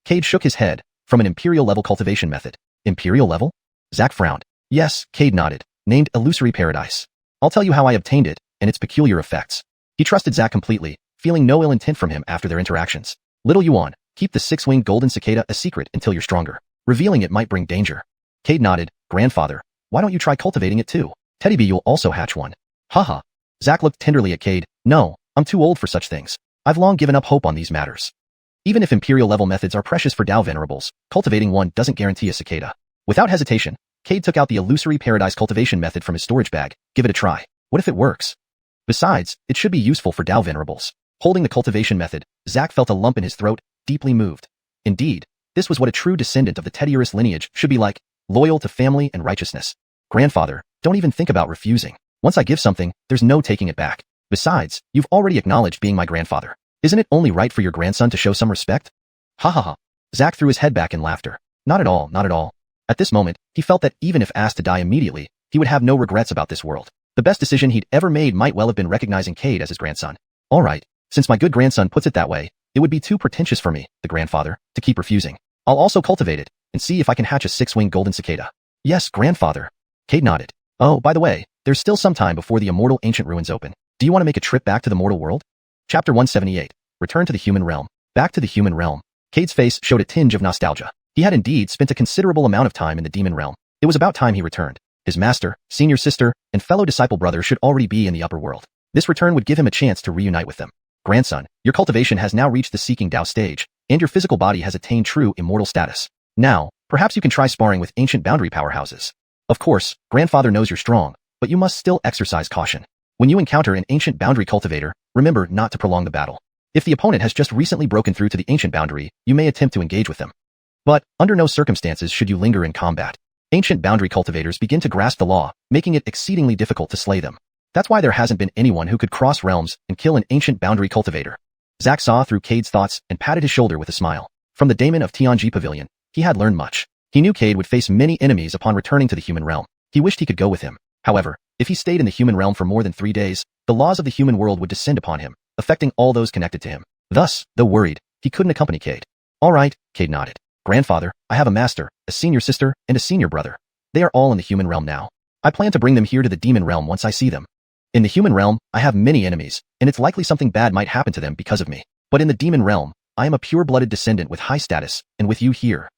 Cade shook his head. From an imperial level cultivation method. Imperial level? Zach frowned. Yes, Cade nodded. Named Illusory Paradise. I'll tell you how I obtained it, and its peculiar effects. He trusted Zach completely, feeling no ill intent from him after their interactions. Little Yuan, keep the 6-winged golden cicada a secret until you're stronger. Revealing it might bring danger. Cade nodded. Grandfather, why don't you try cultivating it too? Teddy B, you'll also hatch one. Haha. Zach looked tenderly at Cade. No, I'm too old for such things. I've long given up hope on these matters. Even if imperial level methods are precious for Tao venerables, cultivating one doesn't guarantee a cicada. Without hesitation, Cade took out the Illusory Paradise cultivation method from his storage bag. Give it a try. What if it works? Besides, it should be useful for Tao venerables. Holding the cultivation method, Zach felt a lump in his throat, deeply moved. Indeed, this was what a true descendant of the Teddiurus lineage should be like, loyal to family and righteousness. Grandfather, don't even think about refusing. Once I give something, there's no taking it back. Besides, you've already acknowledged being my grandfather. Isn't it only right for your grandson to show some respect? Ha ha ha. Zach threw his head back in laughter. Not at all, not at all. At this moment, he felt that even if asked to die immediately, he would have no regrets about this world. The best decision he'd ever made might well have been recognizing Cade as his grandson. All right, since my good grandson puts it that way, it would be too pretentious for me, the grandfather, to keep refusing. I'll also cultivate it and see if I can hatch a six-winged golden cicada. Yes, grandfather. Cade nodded. Oh, by the way, there's still some time before the immortal ancient ruins open. Do you want to make a trip back to the mortal world? Chapter 178. Return to the human realm. Back to the human realm. Cade's face showed a tinge of nostalgia. He had indeed spent a considerable amount of time in the demon realm. It was about time he returned. His master, senior sister, and fellow disciple brother should already be in the upper world. This return would give him a chance to reunite with them. Grandson, your cultivation has now reached the seeking Tao stage, and your physical body has attained true immortal status. Now, perhaps you can try sparring with ancient boundary powerhouses. Of course, grandfather knows you're strong, but you must still exercise caution. When you encounter an ancient boundary cultivator, remember not to prolong the battle. If the opponent has just recently broken through to the ancient boundary, you may attempt to engage with them. But, under no circumstances should you linger in combat. Ancient boundary cultivators begin to grasp the law, making it exceedingly difficult to slay them. That's why there hasn't been anyone who could cross realms and kill an ancient boundary cultivator. Zack saw through Cade's thoughts and patted his shoulder with a smile. From the daemon of Tianji Pavilion, he had learned much. He knew Cade would face many enemies upon returning to the human realm. He wished he could go with him. However, if he stayed in the human realm for more than 3 days, the laws of the human world would descend upon him, affecting all those connected to him. Thus, though worried, he couldn't accompany Cade. All right, Cade nodded. Grandfather, I have a master, a senior sister, and a senior brother. They are all in the human realm now. I plan to bring them here to the demon realm once I see them. In the human realm, I have many enemies, and it's likely something bad might happen to them because of me. But in the demon realm, I am a pure-blooded descendant with high status, and with you here,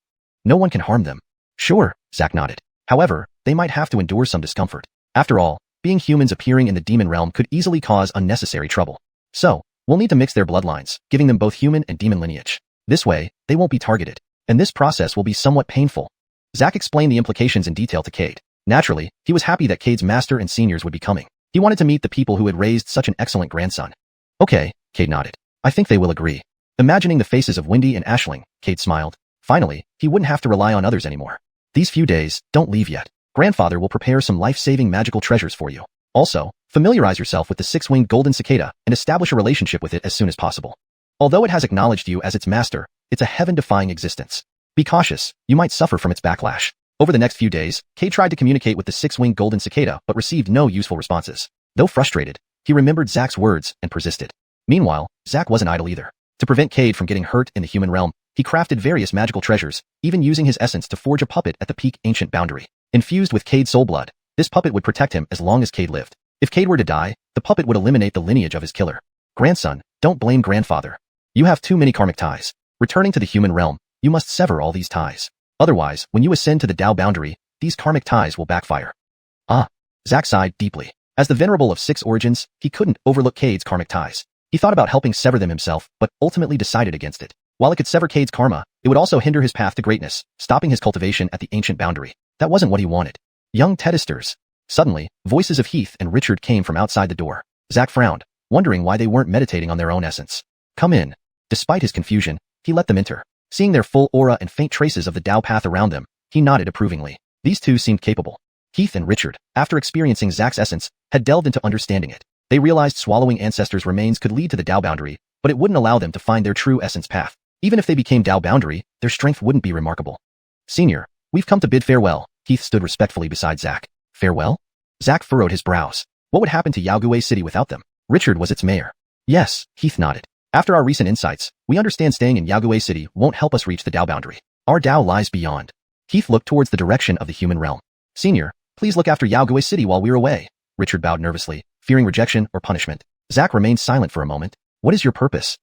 no one can harm them. Sure, Zack nodded. However, they might have to endure some discomfort. After all, being humans appearing in the demon realm could easily cause unnecessary trouble. So, we'll need to mix their bloodlines, giving them both human and demon lineage. This way, they won't be targeted, and this process will be somewhat painful. Zack explained the implications in detail to Cade. Naturally, he was happy that Cade's master and seniors would be coming. He wanted to meet the people who had raised such an excellent grandson. Okay, Cade nodded. I think they will agree. Imagining the faces of Wendy and Aisling, Cade smiled. Finally, he wouldn't have to rely on others anymore. These few days, don't leave yet. Grandfather will prepare some life-saving magical treasures for you. Also, familiarize yourself with the six-winged golden cicada and establish a relationship with it as soon as possible. Although it has acknowledged you as its master, it's a heaven-defying existence. Be cautious, you might suffer from its backlash. Over the next few days, Cade tried to communicate with the six-winged golden cicada but received no useful responses. Though frustrated, he remembered Zack's words and persisted. Meanwhile, Zack wasn't idle either. To prevent Cade from getting hurt in the human realm, he crafted various magical treasures, even using his essence to forge a puppet at the peak ancient boundary. Infused with Cade's soul blood, this puppet would protect him as long as Cade lived. If Cade were to die, the puppet would eliminate the lineage of his killer. Grandson, don't blame grandfather. You have too many karmic ties. Returning to the human realm, you must sever all these ties. Otherwise, when you ascend to the Tao boundary, these karmic ties will backfire. Ah, Zack sighed deeply. As the venerable of 6 origins, he couldn't overlook Cade's karmic ties. He thought about helping sever them himself, but ultimately decided against it. While it could sever Cade's karma, it would also hinder his path to greatness, stopping his cultivation at the ancient boundary. That wasn't what he wanted. Young Tedesters. Suddenly, voices of Heath and Richard came from outside the door. Zack frowned, wondering why they weren't meditating on their own essence. Come in. Despite his confusion, he let them enter. Seeing their full aura and faint traces of the Tao path around them, he nodded approvingly. These two seemed capable. Heath and Richard, after experiencing Zack's essence, had delved into understanding it. They realized swallowing ancestors' remains could lead to the Tao boundary, but it wouldn't allow them to find their true essence path. Even if they became Tao boundary, their strength wouldn't be remarkable. Senior, we've come to bid farewell. Heath stood respectfully beside Zack. Farewell? Zack furrowed his brows. What would happen to Yaogui City without them? Richard was its mayor. Yes, Heath nodded. After our recent insights, we understand staying in Yaogui City won't help us reach the Tao boundary. Our Tao lies beyond. Heath looked towards the direction of the human realm. Senior, please look after Yaogui City while we're away. Richard bowed nervously, fearing rejection or punishment. Zack remained silent for a moment. What is your purpose?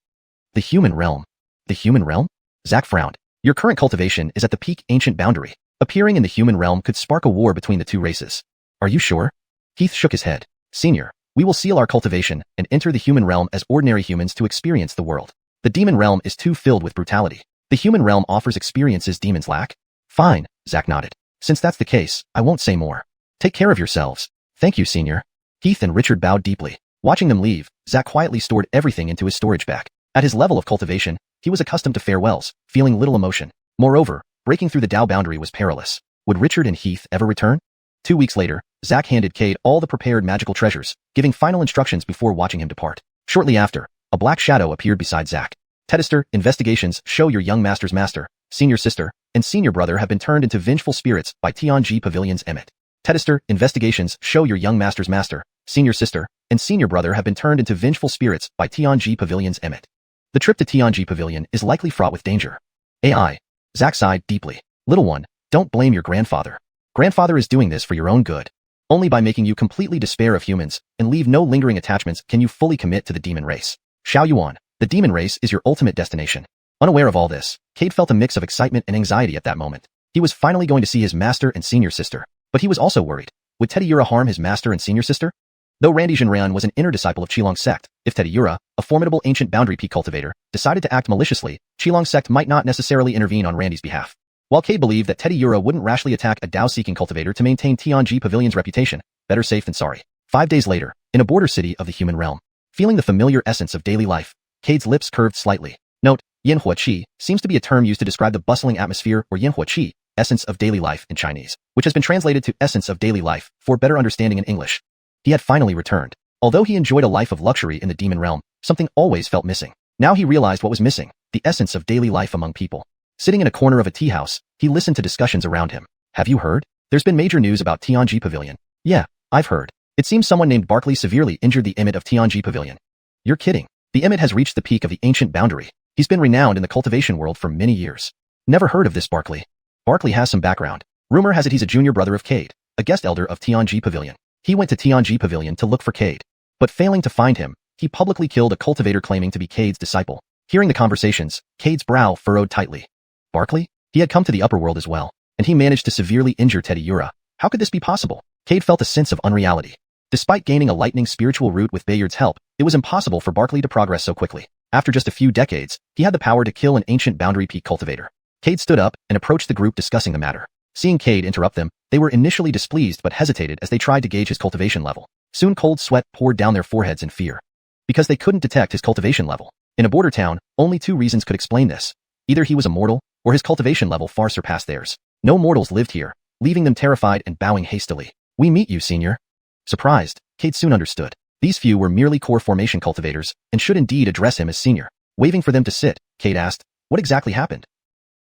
The human realm. The human realm? Zack frowned. Your current cultivation is at the peak ancient boundary. Appearing in the human realm could spark a war between the two races. Are you sure? Heath shook his head. Senior, we will seal our cultivation and enter the human realm as ordinary humans to experience the world. The demon realm is too filled with brutality. The human realm offers experiences demons lack. Fine, Zack nodded. Since that's the case, I won't say more. Take care of yourselves. Thank you, Senior. Heath and Richard bowed deeply. Watching them leave, Zack quietly stored everything into his storage bag. At his level of cultivation, he was accustomed to farewells, feeling little emotion. Moreover, breaking through the Tao boundary was perilous. Would Richard and Heath ever return? 2 weeks later, Zack handed Cade all the prepared magical treasures, giving final instructions before watching him depart. Shortly after, a black shadow appeared beside Zack. Tedester, investigations show your young master's master, senior sister, and senior brother have been turned into vengeful spirits by Tianji Pavilion's Emmet. Detested, investigations show your young master's master, senior sister, and senior brother have been turned into vengeful spirits by Tianji Pavilion's Emmet. The trip to Tianji Pavilion is likely fraught with danger. AI. Zack sighed deeply. Little one, don't blame your grandfather. Grandfather is doing this for your own good. Only by making you completely despair of humans and leave no lingering attachments can you fully commit to the demon race. Xiuxuan, the demon race is your ultimate destination. Unaware of all this, Cade felt a mix of excitement and anxiety at that moment. He was finally going to see his master and senior sister, but he was also worried. Would Teddy Yura harm his master and senior sister? Though Randy Xuanhuan was an inner disciple of Qilong's sect, if Teddy Yura, a formidable ancient boundary peak cultivator, decided to act maliciously, Qilong's sect might not necessarily intervene on Randy's behalf. While Cade believed that Teddy Yura wouldn't rashly attack a Dao-seeking cultivator to maintain Tianji Pavilion's reputation, better safe than sorry. 5 days later, in a border city of the human realm, feeling the familiar essence of daily life, Cade's lips curved slightly. Note, yanhua seems to be a term used to describe the bustling atmosphere or yanhua, essence of daily life in Chinese, which has been translated to essence of daily life for better understanding in English. He had finally returned. Although he enjoyed a life of luxury in the demon realm, something always felt missing. Now he realized what was missing, the essence of daily life among people. Sitting in a corner of a tea house, he listened to discussions around him. Have you heard? There's been major news about Tianji Pavilion. Yeah, I've heard. It seems someone named Barkley severely injured the Emmet of Tianji Pavilion. You're kidding. The Emmet has reached the peak of the ancient boundary. He's been renowned in the cultivation world for many years. Never heard of this Barkley. Barkley has some background. Rumor has it he's a junior brother of Cade, a guest elder of Tianji Pavilion. He went to Tianji Pavilion to look for Cade. But failing to find him, he publicly killed a cultivator claiming to be Cade's disciple. Hearing the conversations, Cade's brow furrowed tightly. Barkley? He had come to the upper world as well, and he managed to severely injure Teddy Yura. How could this be possible? Cade felt a sense of unreality. Despite gaining a lightning spiritual root with Bayard's help, it was impossible for Barkley to progress so quickly. After just a few decades, he had the power to kill an ancient boundary peak cultivator. Cade stood up and approached the group discussing the matter. Seeing Cade interrupt them, they were initially displeased but hesitated as they tried to gauge his cultivation level. Soon cold sweat poured down their foreheads in fear. Because they couldn't detect his cultivation level. In a border town, only 2 reasons could explain this. Either he was a mortal, or his cultivation level far surpassed theirs. No mortals lived here, leaving them terrified and bowing hastily. We meet you, senior. Surprised, Cade soon understood. These few were merely core formation cultivators, and should indeed address him as senior. Waving for them to sit, Cade asked, what exactly happened?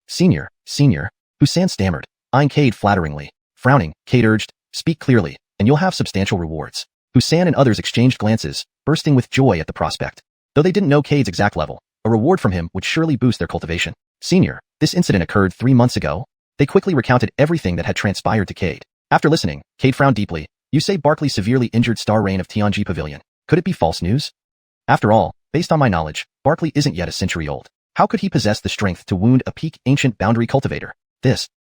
Senior, Xuanhuan stammered, eyeing Cade flatteringly. Frowning, Cade urged, speak clearly, and you'll have substantial rewards. Xuanhuan and others exchanged glances, bursting with joy at the prospect. Though they didn't know Cade's exact level, a reward from him would surely boost their cultivation. Senior, this incident occurred 3 months ago. They quickly recounted everything that had transpired to Cade. After listening, Cade frowned deeply. You say Barkley severely injured Star Reign of Tianji Pavilion. Could it be false news? After all, based on my knowledge, Barkley isn't yet a century old. How could he possess the strength to wound a peak ancient boundary cultivator?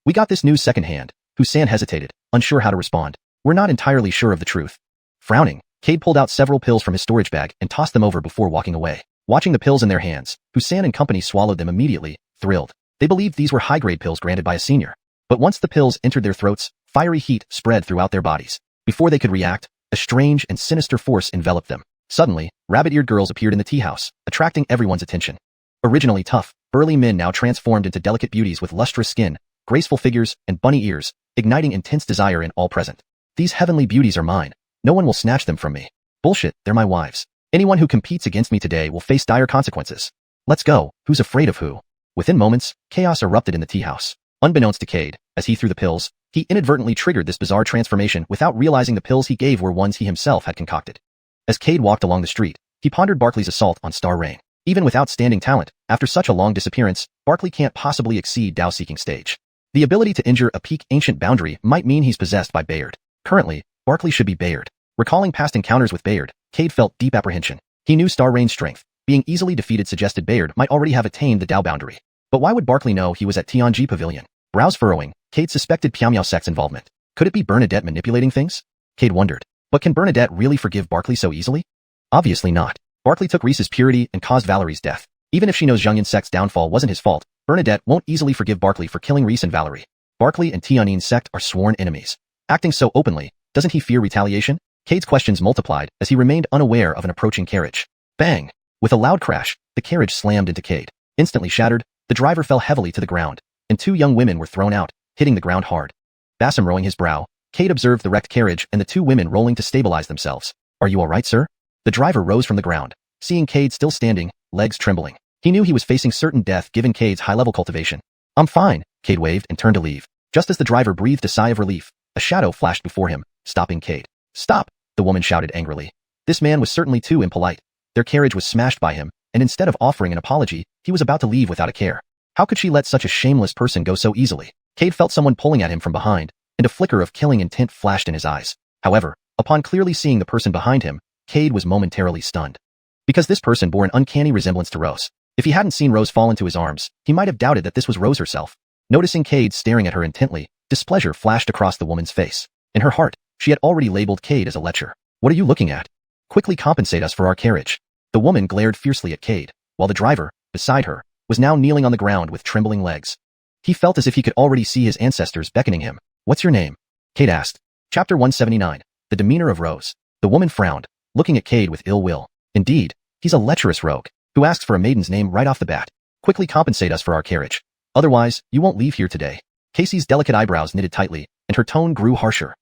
We got this news secondhand. Xuanhuan hesitated, unsure how to respond. We're not entirely sure of the truth. Frowning, Cade pulled out several pills from his storage bag and tossed them over before walking away. Watching the pills in their hands, Xuanhuan and company swallowed them immediately, thrilled. They believed these were high-grade pills granted by a senior. But once the pills entered their throats, fiery heat spread throughout their bodies. Before they could react, a strange and sinister force enveloped them. Suddenly, rabbit-eared girls appeared in the tea house, attracting everyone's attention. Originally tough, burly men now transformed into delicate beauties with lustrous skin, graceful figures, and bunny ears, igniting intense desire in all present. These heavenly beauties are mine. No one will snatch them from me. Bullshit, they're my wives. Anyone who competes against me today will face dire consequences. Let's go, who's afraid of who? Within moments, chaos erupted in the tea house. Unbeknownst to Cade, as he threw the pills, he inadvertently triggered this bizarre transformation without realizing the pills he gave were ones he himself had concocted. As Cade walked along the street, he pondered Barkley's assault on Star Reign. Even with outstanding talent, after such a long disappearance, Barkley can't possibly exceed Dao-seeking stage. The ability to injure a peak ancient boundary might mean he's possessed by Bayard. Currently, Barkley should be Bayard. Recalling past encounters with Bayard, Cade felt deep apprehension. He knew Star Reign's strength. Being easily defeated suggested Bayard might already have attained the Dao boundary. But why would Barkley know he was at Tianji Pavilion? Brows furrowing, Cade suspected Piao Sect's involvement. Could it be Bernadette manipulating things? Cade wondered. But can Bernadette really forgive Barkley so easily? Obviously not. Barkley took Reese's purity and caused Valerie's death. Even if she knows Xiuxian sect's downfall wasn't his fault, Bernadette won't easily forgive Barkley for killing Reese and Valerie. Barkley and Tianjin sect are sworn enemies. Acting so openly, doesn't he fear retaliation? Cade's questions multiplied as he remained unaware of an approaching carriage. Bang! With a loud crash, the carriage slammed into Cade. Instantly shattered, the driver fell heavily to the ground, and 2 young women were thrown out, hitting the ground hard. Rowing his brow, Cade observed the wrecked carriage and the 2 women rolling to stabilize themselves. Are you all right, sir? The driver rose from the ground. Seeing Cade still standing, legs trembling, he knew he was facing certain death given Cade's high-level cultivation. I'm fine, Cade waved and turned to leave. Just as the driver breathed a sigh of relief, a shadow flashed before him, stopping Cade. "Stop!" the woman shouted angrily. This man was certainly too impolite. Their carriage was smashed by him, and instead of offering an apology, he was about to leave without a care. How could she let such a shameless person go so easily? Cade felt someone pulling at him from behind, and a flicker of killing intent flashed in his eyes. However, upon clearly seeing the person behind him, Cade was momentarily stunned. Because this person bore an uncanny resemblance to Rose. If he hadn't seen Rose fall into his arms, he might have doubted that this was Rose herself. Noticing Cade staring at her intently, displeasure flashed across the woman's face. In her heart, she had already labeled Cade as a lecher. "What are you looking at? Quickly compensate us for our carriage." The woman glared fiercely at Cade, while the driver, beside her, was now kneeling on the ground with trembling legs. He felt as if he could already see his ancestors beckoning him. "What's your name?" Cade asked. Chapter 179. The Demeanor of Rose. The woman frowned, looking at Cade with ill will. Indeed, he's a lecherous rogue, who asks for a maiden's name right off the bat. "Quickly compensate us for our carriage. Otherwise, you won't leave here today." Casey's delicate eyebrows knitted tightly, and her tone grew harsher.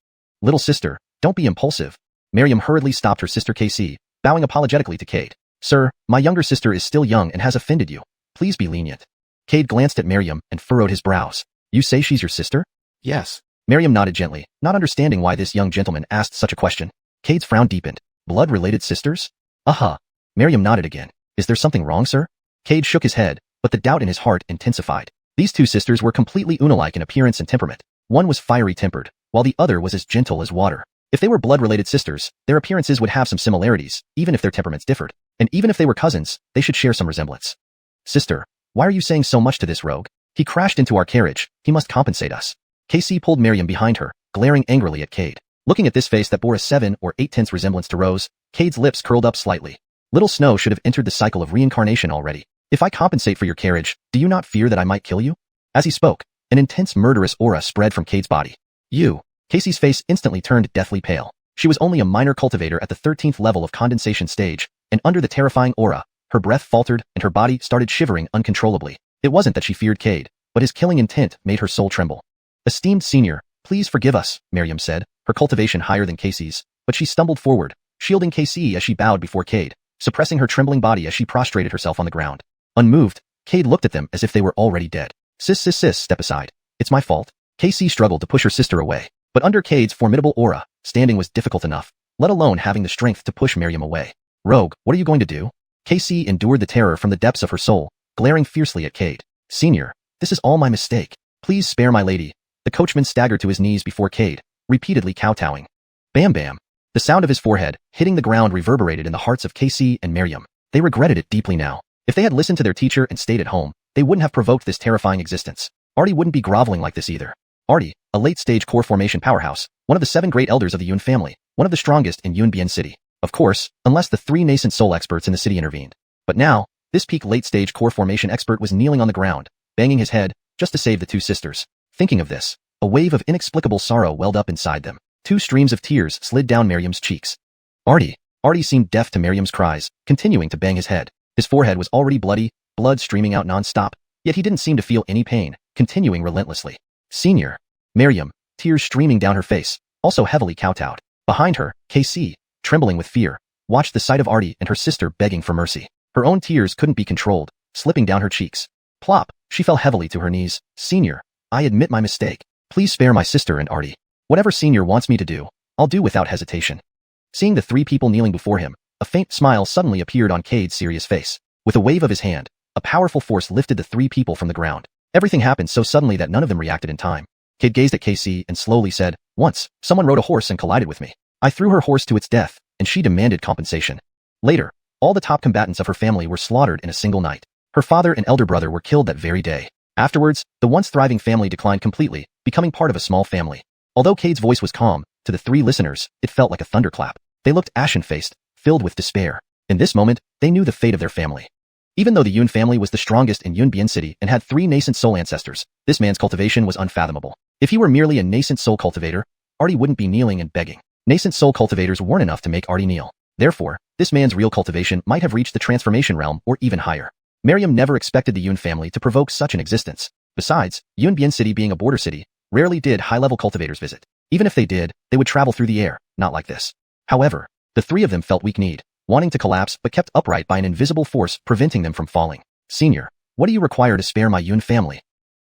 "Little sister, don't be impulsive." Miriam hurriedly stopped her sister Casey, bowing apologetically to Cade. "Sir, my younger sister is still young and has offended you. Please be lenient." Cade glanced at Miriam and furrowed his brows. "You say she's your sister?" "Yes." Miriam nodded gently, not understanding why this young gentleman asked such a question. Cade's frown deepened. "Blood-related sisters?" "Uh-huh." Miriam nodded again. "Is there something wrong, sir?" Cade shook his head, but the doubt in his heart intensified. These two sisters were completely Una-like in appearance and temperament. One was fiery-tempered, while the other was as gentle as water. If they were blood-related sisters, their appearances would have some similarities, even if their temperaments differed. And even if they were cousins, they should share some resemblance. "Sister, why are you saying so much to this rogue? He crashed into our carriage. He must compensate us." Casey pulled Miriam behind her, glaring angrily at Cade. Looking at this face that bore a 7 or 8/10 resemblance to Rose, Cade's lips curled up slightly. Little Snow should have entered the cycle of reincarnation already. "If I compensate for your carriage, do you not fear that I might kill you?" As he spoke, an intense murderous aura spread from Cade's body. "You." Casey's face instantly turned deathly pale. She was only a minor cultivator at the 13th level of condensation stage, and under the terrifying aura, her breath faltered and her body started shivering uncontrollably. It wasn't that she feared Cade, but his killing intent made her soul tremble. "Esteemed senior, please forgive us," Miriam said, her cultivation higher than Casey's, but she stumbled forward, shielding Casey as she bowed before Cade, suppressing her trembling body as she prostrated herself on the ground. Unmoved, Cade looked at them as if they were already dead. Sis, step aside. It's my fault." Casey struggled to push her sister away, but under Cade's formidable aura, standing was difficult enough, let alone having the strength to push Miriam away. "Rogue, what are you going to do?" Casey endured the terror from the depths of her soul, glaring fiercely at Cade. "Senior, this is all my mistake. Please spare my lady." The coachman staggered to his knees before Cade, repeatedly kowtowing. Bam bam. The sound of his forehead hitting the ground reverberated in the hearts of Casey and Miriam. They regretted it deeply now. If they had listened to their teacher and stayed at home, they wouldn't have provoked this terrifying existence. Artie wouldn't be groveling like this either. Artie, a late-stage core formation powerhouse, one of the 7 great elders of the Yun family, one of the strongest in Yunbian City. Of course, unless the 3 nascent soul experts in the city intervened. But now, this peak late-stage core formation expert was kneeling on the ground, banging his head, just to save the 2 sisters. Thinking of this, a wave of inexplicable sorrow welled up inside them. 2 streams of tears slid down Miriam's cheeks. Artie seemed deaf to Miriam's cries, continuing to bang his head. His forehead was already bloody, blood streaming out non-stop, yet he didn't seem to feel any pain, continuing relentlessly. "Senior." Miriam, tears streaming down her face, also heavily kowtowed. Behind her, Casey, trembling with fear, watched the sight of Artie and her sister begging for mercy. Her own tears couldn't be controlled, slipping down her cheeks. Plop, she fell heavily to her knees. "Senior, I admit my mistake. Please spare my sister and Artie. Whatever Senior wants me to do, I'll do without hesitation." Seeing the 3 people kneeling before him, a faint smile suddenly appeared on Cade's serious face. With a wave of his hand, a powerful force lifted the 3 people from the ground. Everything happened so suddenly that none of them reacted in time. Cade gazed at Casey and slowly said, "Once, someone rode a horse and collided with me. I threw her horse to its death, and she demanded compensation. Later, all the top combatants of her family were slaughtered in a single night. Her father and elder brother were killed that very day. Afterwards, the once thriving family declined completely, becoming part of a small family." Although Cade's voice was calm, to the 3 listeners, it felt like a thunderclap. They looked ashen-faced, filled with despair. In this moment, they knew the fate of their family. Even though the Yun family was the strongest in Yunbian City and had 3 nascent soul ancestors, this man's cultivation was unfathomable. If he were merely a nascent soul cultivator, Artie wouldn't be kneeling and begging. Nascent soul cultivators weren't enough to make Artie kneel. Therefore, this man's real cultivation might have reached the transformation realm or even higher. Miriam never expected the Yun family to provoke such an existence. Besides, Yunbian City being a border city, rarely did high-level cultivators visit. Even if they did, they would travel through the air, not like this. However, the 3 of them felt weak-kneed, wanting to collapse but kept upright by an invisible force preventing them from falling. "Senior, what do you require to spare my Yun family?"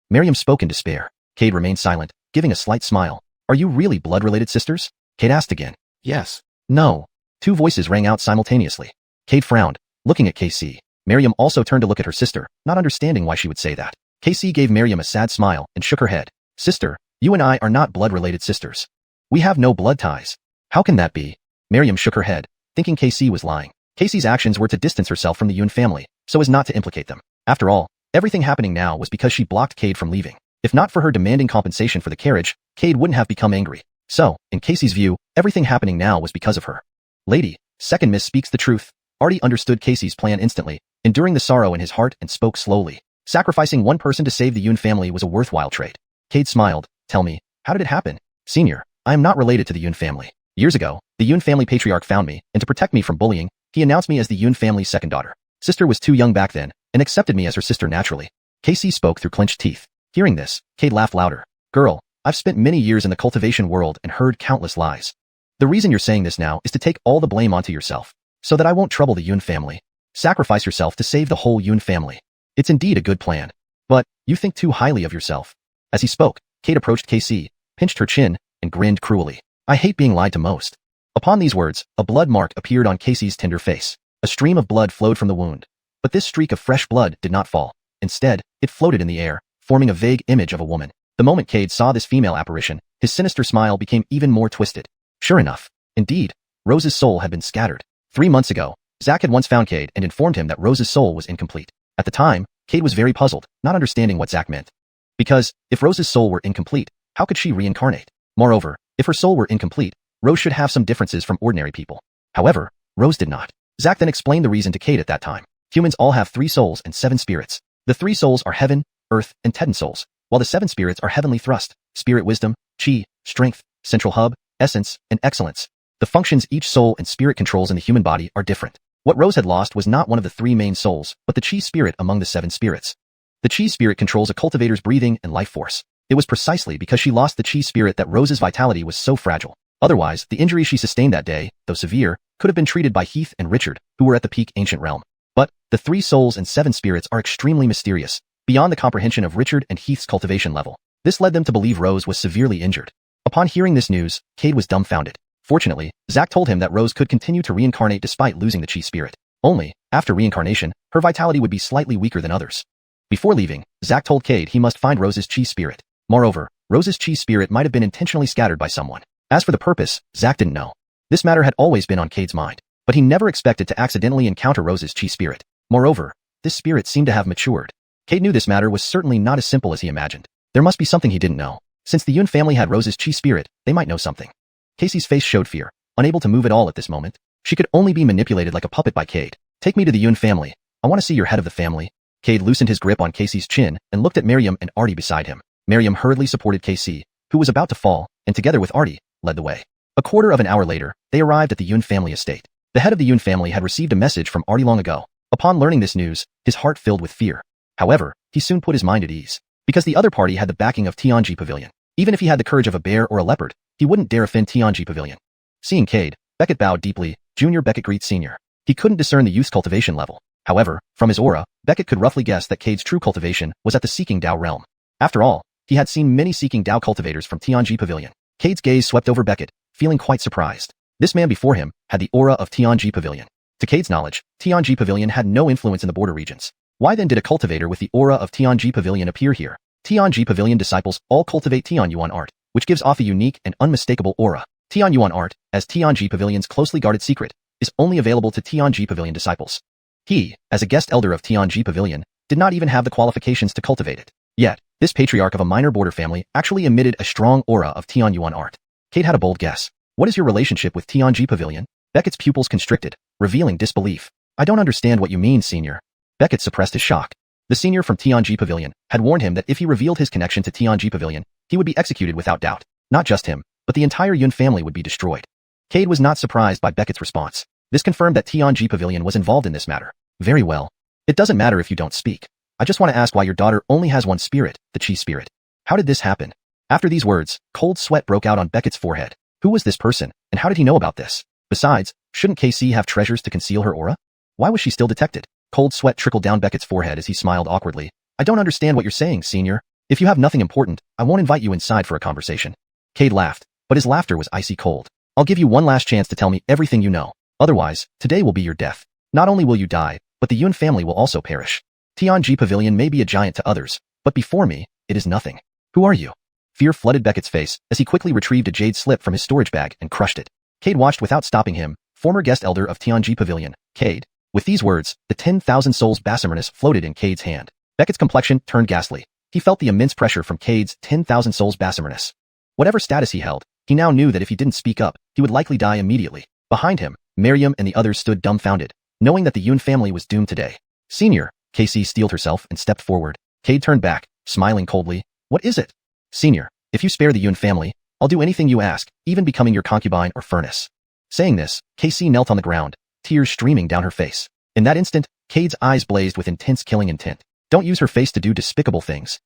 Miriam spoke in despair. Cade remained silent, giving a slight smile. Are you really blood-related sisters? Cade asked again. Yes. No. Two voices rang out simultaneously. Cade frowned, looking at Casey. Miriam also turned to look at her sister, not understanding why she would say that. Casey gave Miriam a sad smile and shook her head. Sister, you and I are not blood-related sisters. We have no blood ties. How can that be? Miriam shook her head, thinking Casey was lying. Casey's actions were to distance herself from the Yun family, so as not to implicate them. After all, everything happening now was because she blocked Cade from leaving. If not for her demanding compensation for the carriage, Cade wouldn't have become angry. So, in Casey's view, everything happening now was because of her. Lady, second miss speaks the truth. Artie understood Casey's plan instantly, enduring the sorrow in his heart and spoke slowly. Sacrificing one person to save the Yun family was a worthwhile trade. Cade smiled. Tell me, how did it happen? Senior, I am not related to the Yun family. Years ago, the Yun family patriarch found me, and to protect me from bullying, he announced me as the Yun family's second daughter. Sister was too young back then, and accepted me as her sister naturally. Casey spoke through clenched teeth. Hearing this, Cade laughed louder. Girl, I've spent many years in the cultivation world and heard countless lies. The reason you're saying this now is to take all the blame onto yourself, so that I won't trouble the Yun family. Sacrifice yourself to save the whole Yun family. It's indeed a good plan. But, you think too highly of yourself. As he spoke, Cade approached Casey, pinched her chin, and grinned cruelly. I hate being lied to most. Upon these words, a blood mark appeared on Casey's tender face. A stream of blood flowed from the wound. But this streak of fresh blood did not fall. Instead, it floated in the air, forming a vague image of a woman. The moment Cade saw this female apparition, his sinister smile became even more twisted. Sure enough. Indeed, Rose's soul had been scattered. 3 months ago, Zack had once found Cade and informed him that Rose's soul was incomplete. At the time, Cade was very puzzled, not understanding what Zack meant. Because, if Rose's soul were incomplete, how could she reincarnate? Moreover, if her soul were incomplete, Rose should have some differences from ordinary people. However, Rose did not. Zack then explained the reason to Cade at that time. Humans all have 3 souls and 7 spirits. The 3 souls are heaven, earth, and Teten souls, while the 7 spirits are heavenly thrust, spirit wisdom, chi, strength, central hub, essence, and excellence. The functions each soul and spirit controls in the human body are different. What Rose had lost was not one of the 3 main souls, but the chi spirit among the 7 spirits. The chi spirit controls a cultivator's breathing and life force. It was precisely because she lost the chi spirit that Rose's vitality was so fragile. Otherwise, the injury she sustained that day, though severe, could have been treated by Heath and Richard, who were at the peak ancient realm. But, the 3 souls and 7 spirits are extremely mysterious, beyond the comprehension of Richard and Heath's cultivation level. This led them to believe Rose was severely injured. Upon hearing this news, Cade was dumbfounded. Fortunately, Zack told him that Rose could continue to reincarnate despite losing the chi spirit. Only, after reincarnation, her vitality would be slightly weaker than others. Before leaving, Zack told Cade he must find Rose's chi spirit. Moreover, Rose's chi spirit might have been intentionally scattered by someone. As for the purpose, Zack didn't know. This matter had always been on Cade's mind, but he never expected to accidentally encounter Rose's chi spirit. Moreover, this spirit seemed to have matured. Cade knew this matter was certainly not as simple as he imagined. There must be something he didn't know. Since the Yun family had Rose's chi spirit, they might know something. Casey's face showed fear, unable to move at all at this moment. She could only be manipulated like a puppet by Cade. Take me to the Yun family. I want to see your head of the family. Cade loosened his grip on Casey's chin and looked at Miriam and Artie beside him. Miriam hurriedly supported Casey, who was about to fall, and together with Artie, led the way. A quarter of an hour later, they arrived at the Yun family estate. The head of the Yun family had received a message from Artie long ago. Upon learning this news, his heart filled with fear. However, he soon put his mind at ease. Because the other party had the backing of Tianji Pavilion. Even if he had the courage of a bear or a leopard, he wouldn't dare offend Tianji Pavilion. Seeing Cade, Beckett bowed deeply. Junior Beckett greets Senior. He couldn't discern the youth's cultivation level. However, from his aura, Beckett could roughly guess that Cade's true cultivation was at the Seeking Dao realm. After all, he had seen many Seeking Dao cultivators from Tianji Pavilion. Cade's gaze swept over Beckett, feeling quite surprised. This man before him had the aura of Tianji Pavilion. To Cade's knowledge, Tianji Pavilion had no influence in the border regions. Why then did a cultivator with the aura of Tianji Pavilion appear here? Tianji Pavilion disciples all cultivate Xuanhuan art, which gives off a unique and unmistakable aura. Xuanhuan art, as Tianji Pavilion's closely guarded secret, is only available to Tianji Pavilion disciples. He, as a guest elder of Tianji Pavilion, did not even have the qualifications to cultivate it. Yet, this patriarch of a minor border family actually emitted a strong aura of Xuanhuan art. Cade had a bold guess. What is your relationship with Tianji Pavilion? Beckett's pupils constricted, revealing disbelief. I don't understand what you mean, Senior. Beckett suppressed his shock. The senior from Tianji Pavilion had warned him that if he revealed his connection to Tianji Pavilion, he would be executed without doubt. Not just him, but the entire Yun family would be destroyed. Cade was not surprised by Beckett's response. This confirmed that Tianji Pavilion was involved in this matter. Very well. It doesn't matter if you don't speak. I just want to ask why your daughter only has one spirit, the chi spirit. How did this happen? After these words, cold sweat broke out on Beckett's forehead. Who was this person, and how did he know about this? Besides, shouldn't KC have treasures to conceal her aura? Why was she still detected? Cold sweat trickled down Beckett's forehead as he smiled awkwardly. I don't understand what you're saying, Senior. If you have nothing important, I won't invite you inside for a conversation. Cade laughed, but his laughter was icy cold. I'll give you one last chance to tell me everything you know. Otherwise, today will be your death. Not only will you die, but the Yun family will also perish. Tianji Pavilion may be a giant to others, but before me, it is nothing. Who are you? Fear flooded Beckett's face as he quickly retrieved a jade slip from his storage bag and crushed it. Cade watched without stopping him, former guest elder of Tianji Pavilion, Cade. With these words, the 10,000 souls Basarmanus floated in Cade's hand. Beckett's complexion turned ghastly. He felt the immense pressure from Cade's 10,000 souls Basarmanus. Whatever status he held, he now knew that if he didn't speak up, he would likely die immediately. Behind him, Miriam and the others stood dumbfounded, knowing that the Yun family was doomed today. Senior, Casey steeled herself and stepped forward. Cade turned back, smiling coldly. What is it? Senior, if you spare the Yun family, I'll do anything you ask, even becoming your concubine or furnace. Saying this, Casey knelt on the ground, tears streaming down her face. In that instant, Cade's eyes blazed with intense killing intent. Don't use her face to do despicable things.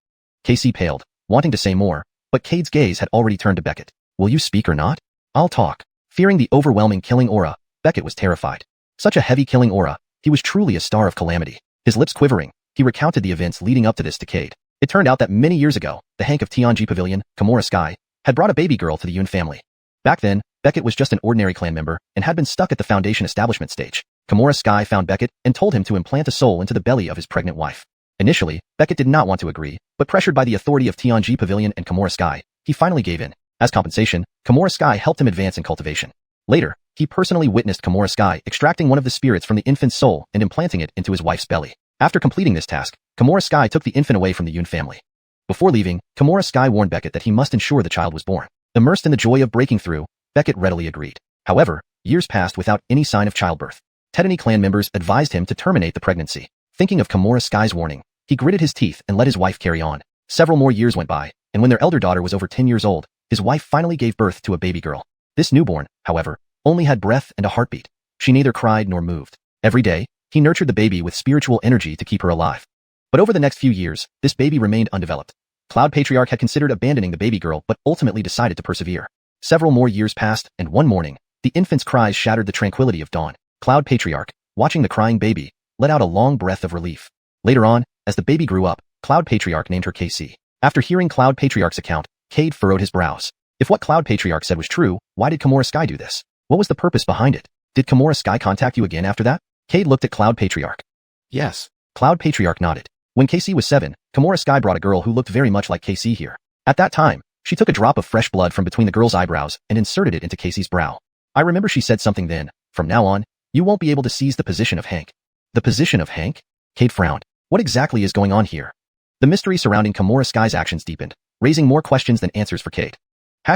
Casey paled, wanting to say more, but Cade's gaze had already turned to Beckett. Will you speak or not? I'll talk. Fearing the overwhelming killing aura, Beckett was terrified. Such a heavy killing aura, he was truly a star of calamity. His lips quivering, he recounted the events leading up to this to Cade. It turned out that many years ago, the Hank of Tianji Pavilion, Kimura Sky, had brought a baby girl to the Yun family. Back then, Beckett was just an ordinary clan member and had been stuck at the Foundation establishment stage. Kimura Sky found Beckett and told him to implant a soul into the belly of his pregnant wife. Initially, Beckett did not want to agree, but pressured by the authority of Tianji Pavilion and Kimura Sky, he finally gave in. As compensation, Kimura Sky helped him advance in cultivation. Later, he personally witnessed Kimura Sky extracting one of the spirits from the infant's soul and implanting it into his wife's belly. After completing this task, Kimura Sky took the infant away from the Yun family. Before leaving, Kimura Sky warned Beckett that he must ensure the child was born. Immersed in the joy of breaking through, Beckett readily agreed. However, years passed without any sign of childbirth. Tedany clan members advised him to terminate the pregnancy. Thinking of Kimura Sky's warning, he gritted his teeth and let his wife carry on. Several more years went by, and when their elder daughter was over 10 years old, his wife finally gave birth to a baby girl. This newborn, however, only had breath and a heartbeat. She neither cried nor moved. Every day, he nurtured the baby with spiritual energy to keep her alive. But over the next few years, this baby remained undeveloped. Cloud Patriarch had considered abandoning the baby girl but ultimately decided to persevere. Several more years passed, and one morning, the infant's cries shattered the tranquility of dawn. Cloud Patriarch, watching the crying baby, let out a long breath of relief. Later on, as the baby grew up, Cloud Patriarch named her KC. After hearing Cloud Patriarch's account, Cade furrowed his brows. If what Cloud Patriarch said was true, why did Kimura Sky do this? What was the purpose behind it? Did Kimura Sky contact you again after that? Cade looked at Cloud Patriarch. Yes. Cloud Patriarch nodded. When KC was 7, Kimura Sky brought a girl who looked very much like KC here. At that time, she took a drop of fresh blood from between the girl's eyebrows and inserted it into KC's brow. I remember she said something then. From now on, you won't be able to seize the position of Hank. The position of Hank? Cade frowned. What exactly is going on here? The mystery surrounding Kimura Sky's actions deepened, raising more questions than answers for Cade. #####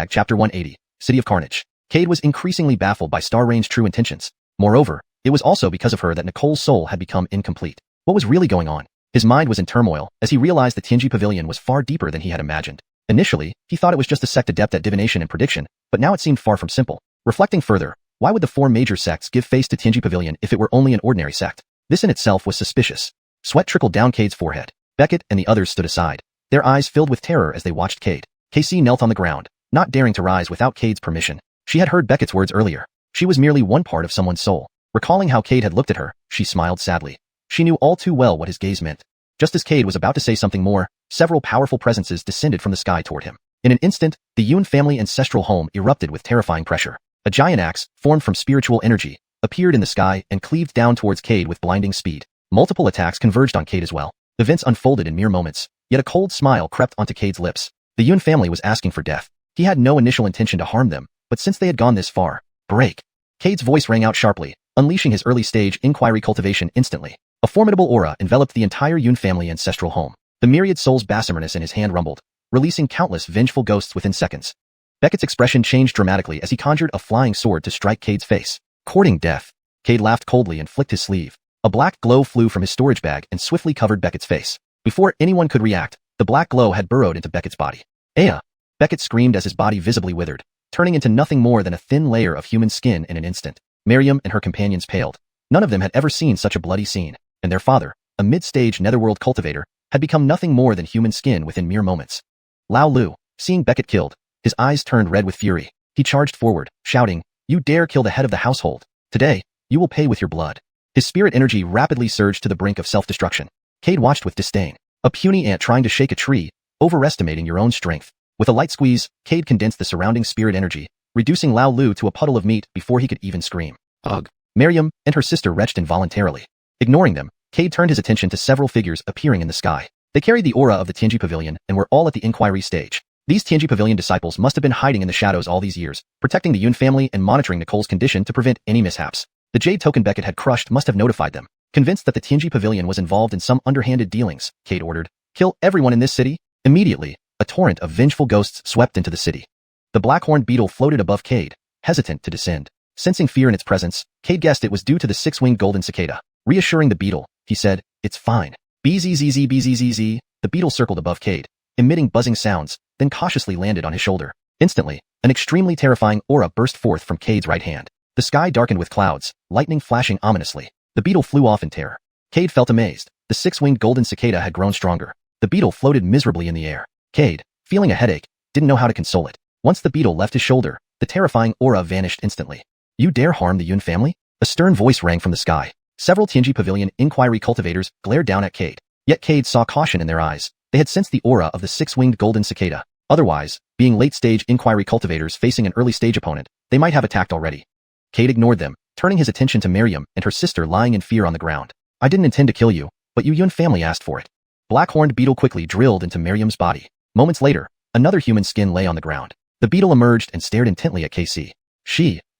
Chapter 180, City of Carnage. Cade was increasingly baffled by Star Rain's true intentions. Moreover, it was also because of her that Nicole's soul had become incomplete. What was really going on? His mind was in turmoil as he realized the Tianji Pavilion was far deeper than he had imagined. Initially, he thought it was just a sect adept at divination and prediction, but now it seemed far from simple. Reflecting further, why would the 4 major sects give face to Tianji Pavilion if it were only an ordinary sect? This in itself was suspicious. Sweat trickled down Cade's forehead. Beckett and the others stood aside, their eyes filled with terror as they watched Cade. KC knelt on the ground, not daring to rise without Cade's permission. She had heard Beckett's words earlier. She was merely one part of someone's soul. Recalling how Cade had looked at her, she smiled sadly. She knew all too well what his gaze meant. Just as Cade was about to say something more, several powerful presences descended from the sky toward him. In an instant, the Yun family ancestral home erupted with terrifying pressure. A giant axe, formed from spiritual energy, appeared in the sky and cleaved down towards Cade with blinding speed. Multiple attacks converged on Cade as well. Events unfolded in mere moments, yet a cold smile crept onto Cade's lips. The Yun family was asking for death. He had no initial intention to harm them, but since they had gone this far, break. Cade's voice rang out sharply, unleashing his early-stage inquiry cultivation instantly. A formidable aura enveloped the entire Yun family ancestral home. The myriad souls Basarmanus in his hand rumbled, releasing countless vengeful ghosts within seconds. Beckett's expression changed dramatically as he conjured a flying sword to strike Cade's face. Courting death. Cade laughed coldly and flicked his sleeve. A black glow flew from his storage bag and swiftly covered Beckett's face. Before anyone could react, the black glow had burrowed into Beckett's body. Aya! Beckett screamed as his body visibly withered, turning into nothing more than a thin layer of human skin in an instant. Miriam and her companions paled. None of them had ever seen such a bloody scene, and their father, a mid-stage netherworld cultivator, had become nothing more than human skin within mere moments. Lao Lu, seeing Beckett killed, his eyes turned red with fury. He charged forward, shouting, "You dare kill the head of the household. Today, you will pay with your blood." His spirit energy rapidly surged to the brink of self-destruction. Cade watched with disdain. A puny ant trying to shake a tree, overestimating your own strength. With a light squeeze, Cade condensed the surrounding spirit energy, reducing Lao Lu to a puddle of meat before he could even scream. Ugh. Miriam and her sister retched involuntarily. Ignoring them, Cade turned his attention to several figures appearing in the sky. They carried the aura of the Tianji Pavilion and were all at the inquiry stage. These Tianji Pavilion disciples must have been hiding in the shadows all these years, protecting the Yun family and monitoring Nicole's condition to prevent any mishaps. The jade token Beckett had crushed must have notified them. Convinced that the Tianji Pavilion was involved in some underhanded dealings, Cade ordered, "Kill everyone in this city." Immediately, a torrent of vengeful ghosts swept into the city. The black-horned beetle floated above Cade, hesitant to descend. Sensing fear in its presence, Cade guessed it was due to the six-winged golden cicada. Reassuring the beetle, he said, "It's fine." Bzzz bzzz. The beetle circled above Cade, emitting buzzing sounds, then cautiously landed on his shoulder. Instantly, an extremely terrifying aura burst forth from Cade's right hand. The sky darkened with clouds, lightning flashing ominously. The beetle flew off in terror. Cade felt amazed. The six-winged golden cicada had grown stronger. The beetle floated miserably in the air. Cade, feeling a headache, didn't know how to console it. Once the beetle left his shoulder, the terrifying aura vanished instantly. "You dare harm the Yun family?" A stern voice rang from the sky. Several Tianji Pavilion inquiry cultivators glared down at Cade. Yet Cade saw caution in their eyes. They had sensed the aura of the six-winged golden cicada. Otherwise, being late-stage inquiry cultivators facing an early-stage opponent, they might have attacked already. Cade ignored them, turning his attention to Miriam and her sister lying in fear on the ground. "I didn't intend to kill you, but Yun family asked for it." Black-horned beetle quickly drilled into Miriam's body. Moments later, another human skin lay on the ground. The beetle emerged and stared intently at KC.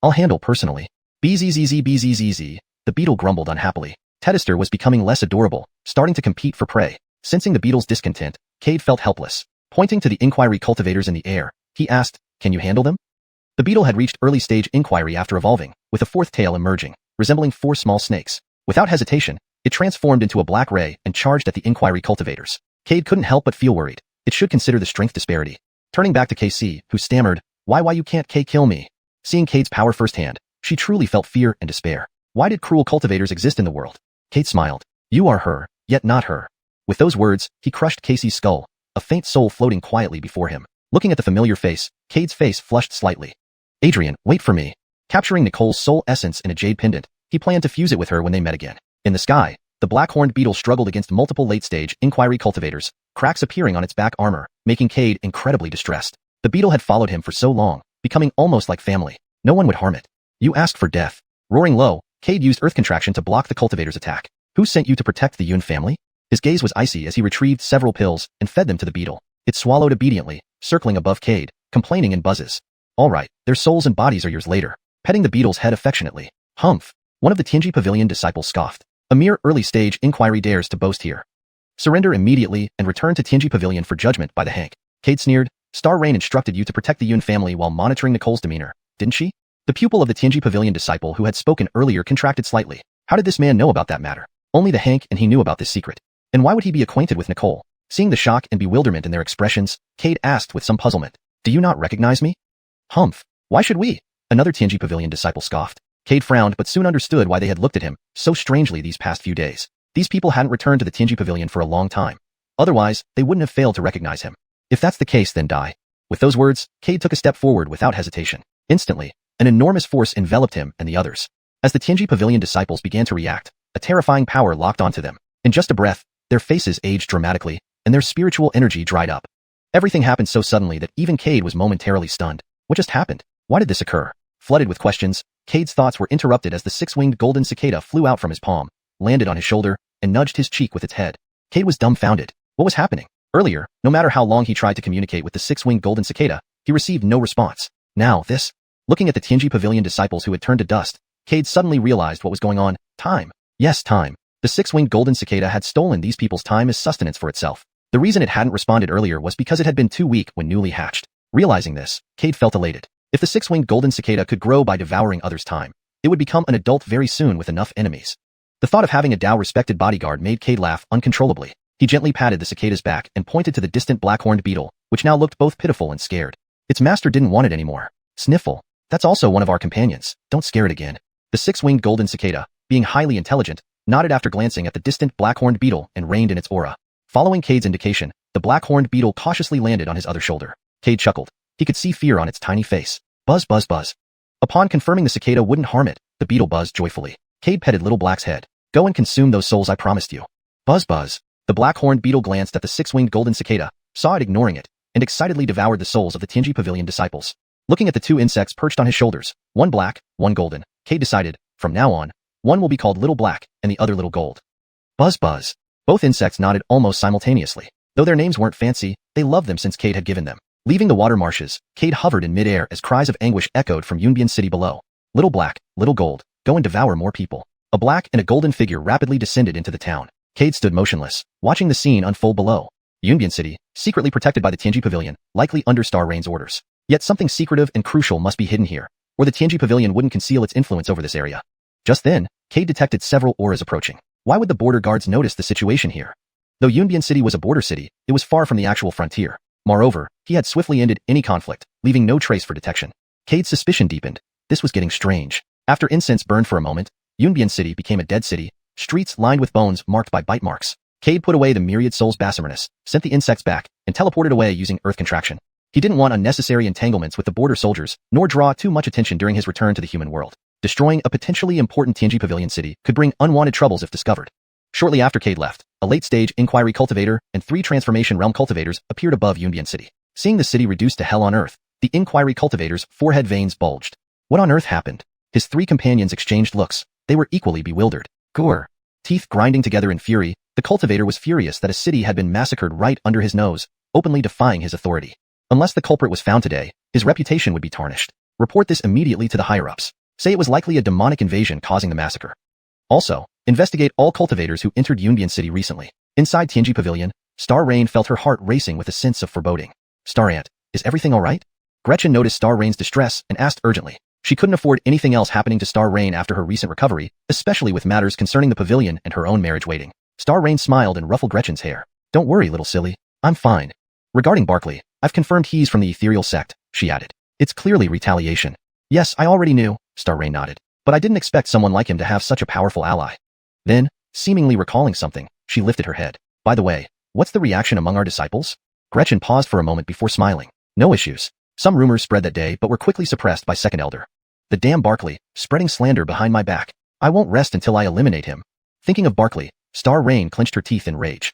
"I'll handle personally." Bzzz. The beetle grumbled unhappily. Detested was becoming less adorable, starting to compete for prey. Sensing the beetle's discontent, Cade felt helpless. Pointing to the inquiry cultivators in the air, he asked, "Can you handle them?" The beetle had reached early-stage inquiry after evolving, with a fourth tail emerging, resembling 4 small snakes. Without hesitation, it transformed into a black ray and charged at the inquiry cultivators. Cade couldn't help but feel worried. It should consider the strength disparity. Turning back to KC, who stammered, Why you can't kill me?" Seeing Cade's power firsthand, she truly felt fear and despair. Why did cruel cultivators exist in the world? Cade smiled. "You are her, yet not her." With those words, he crushed Casey's skull, a faint soul floating quietly before him. Looking at the familiar face, Cade's face flushed slightly. "Adrian, wait for me." Capturing Nicole's soul essence in a jade pendant, he planned to fuse it with her when they met again. In the sky, the black-horned beetle struggled against multiple late-stage inquiry cultivators, cracks appearing on its back armor, making Cade incredibly distressed. The beetle had followed him for so long, becoming almost like family. No one would harm it. "You asked for death." Roaring low, Cade used earth contraction to block the cultivator's attack. "Who sent you to protect the Yun family?" His gaze was icy as he retrieved several pills and fed them to the beetle. It swallowed obediently, circling above Cade, complaining in buzzes. "All right, their souls and bodies are yours later." Petting the beetle's head affectionately. "Humph." One of the Tianji Pavilion disciples scoffed. "A mere early-stage inquiry dares to boast here. Surrender immediately and return to Tianji Pavilion for judgment by the Hank." Cade sneered. "Star Rain instructed you to protect the Yun family while monitoring Nicole's demeanor, didn't she?" The pupil of the Tianji Pavilion disciple who had spoken earlier contracted slightly. How did this man know about that matter? Only the Hank and he knew about this secret. And why would he be acquainted with Nicole? Seeing the shock and bewilderment in their expressions, Cade asked with some puzzlement, "Do you not recognize me?" "Humph. Why should we?" Another Tianji Pavilion disciple scoffed. Cade frowned but soon understood why they had looked at him so strangely these past few days. These people hadn't returned to the Tianji Pavilion for a long time. Otherwise, they wouldn't have failed to recognize him. If that's the case, then die. With those words, Cade took a step forward without hesitation. Instantly, an enormous force enveloped him and the others. As the Tianji Pavilion disciples began to react, a terrifying power locked onto them. In just a breath, their faces aged dramatically, and their spiritual energy dried up. Everything happened so suddenly that even Cade was momentarily stunned. What just happened? Why did this occur? Flooded with questions, Cade's thoughts were interrupted as the six-winged golden cicada flew out from his palm, landed on his shoulder, and nudged his cheek with its head. Cade was dumbfounded. What was happening? Earlier, no matter how long he tried to communicate with the six-winged golden cicada, he received no response. Now, this. Looking at the Tianji Pavilion disciples who had turned to dust, Cade suddenly realized what was going on. Time. Yes, time. The six-winged golden cicada had stolen these people's time as sustenance for itself. The reason it hadn't responded earlier was because it had been too weak when newly hatched. Realizing this, Cade felt elated. If the six-winged golden cicada could grow by devouring others' time, it would become an adult very soon with enough enemies. The thought of having a Dao-respected bodyguard made Cade laugh uncontrollably. He gently patted the cicada's back and pointed to the distant black-horned beetle, which now looked both pitiful and scared. Its master didn't want it anymore. Sniffle. That's also one of our companions. Don't scare it again. The six-winged golden cicada, being highly intelligent, nodded after glancing at the distant black-horned beetle and reined in its aura. Following Cade's indication, the black-horned beetle cautiously landed on his other shoulder. Cade chuckled. He could see fear on its tiny face. Buzz, buzz, buzz. Upon confirming the cicada wouldn't harm it, the beetle buzzed joyfully. Cade petted Little Black's head. "Go and consume those souls I promised you." Buzz, buzz. The black-horned beetle glanced at the six-winged golden cicada, saw it ignoring it, and excitedly devoured the souls of the Tianji Pavilion disciples. Looking at the two insects perched on his shoulders, one black, one golden, Cade decided, from now on, one will be called Little Black and the other Little Gold. Buzz buzz. Both insects nodded almost simultaneously. Though their names weren't fancy, they loved them since Cade had given them. Leaving the water marshes, Cade hovered in midair as cries of anguish echoed from Yunbian City below. Little Black, Little Gold, go and devour more people. A black and a golden figure rapidly descended into the town. Cade stood motionless, watching the scene unfold below. Yunbian City, secretly protected by the Tianji Pavilion, likely under Star Rain's orders. Yet something secretive and crucial must be hidden here, or the Tianji Pavilion wouldn't conceal its influence over this area. Just then, Cade detected several auras approaching. Why would the border guards notice the situation here? Though Yunbian City was a border city, it was far from the actual frontier. Moreover, he had swiftly ended any conflict, leaving no trace for detection. Cade's suspicion deepened. This was getting strange. After incense burned for a moment, Yunbian City became a dead city, streets lined with bones marked by bite marks. Cade put away the myriad souls Basimernus, sent the insects back, and teleported away using earth contraction. He didn't want unnecessary entanglements with the border soldiers, nor draw too much attention during his return to the human world. Destroying a potentially important Tianji Pavilion city could bring unwanted troubles if discovered. Shortly after Cade left, a late-stage Inquiry cultivator and 3 Transformation Realm cultivators appeared above Yunbian City. Seeing the city reduced to hell on earth, the Inquiry cultivator's forehead veins bulged. What on earth happened? His 3 companions exchanged looks. They were equally bewildered. Gore. Teeth grinding together in fury, the cultivator was furious that a city had been massacred right under his nose, openly defying his authority. Unless the culprit was found today, his reputation would be tarnished. Report this immediately to the higher-ups. Say it was likely a demonic invasion causing the massacre. Also, investigate all cultivators who entered Yunbian City recently. Inside Tianji Pavilion, Star Rain felt her heart racing with a sense of foreboding. Star Aunt, is everything alright? Gretchen noticed Star Rain's distress and asked urgently. She couldn't afford anything else happening to Star Rain after her recent recovery, especially with matters concerning the pavilion and her own marriage waiting. Star Rain smiled and ruffled Gretchen's hair. Don't worry, little silly. I'm fine. Regarding Barkley, I've confirmed he's from the ethereal sect, she added. It's clearly retaliation. Yes, I already knew, Star Rain nodded. But I didn't expect someone like him to have such a powerful ally. Then, seemingly recalling something, she lifted her head. By the way, what's the reaction among our disciples? Gretchen paused for a moment before smiling. No issues. Some rumors spread that day but were quickly suppressed by Second Elder. The damn Barkley, spreading slander behind my back. I won't rest until I eliminate him. Thinking of Barkley, Star Rain clenched her teeth in rage.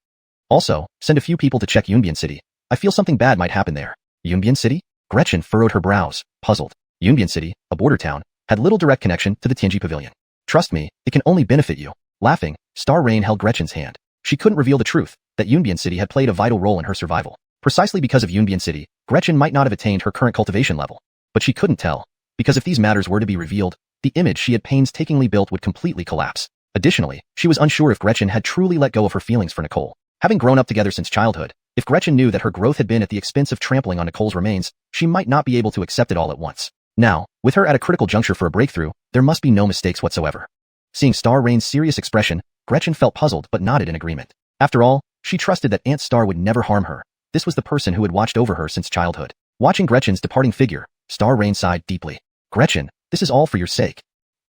Also, send a few people to check Yunbian City. I feel something bad might happen there. Yunbian City? Gretchen furrowed her brows, puzzled. Yunbian City, a border town, had little direct connection to the Tianji Pavilion. Trust me, it can only benefit you. Laughing, Star Rain held Gretchen's hand. She couldn't reveal the truth, that Yunbian City had played a vital role in her survival. Precisely because of Yunbian City, Gretchen might not have attained her current cultivation level. But she couldn't tell, because if these matters were to be revealed, the image she had painstakingly built would completely collapse. Additionally, she was unsure if Gretchen had truly let go of her feelings for Nicole. Having grown up together since childhood, if Gretchen knew that her growth had been at the expense of trampling on Nicole's remains, she might not be able to accept it all at once. Now, with her at a critical juncture for a breakthrough, there must be no mistakes whatsoever. Seeing Star Rain's serious expression, Gretchen felt puzzled but nodded in agreement. After all, she trusted that Aunt Star would never harm her. This was the person who had watched over her since childhood. Watching Gretchen's departing figure, Star Rain sighed deeply. Gretchen, this is all for your sake.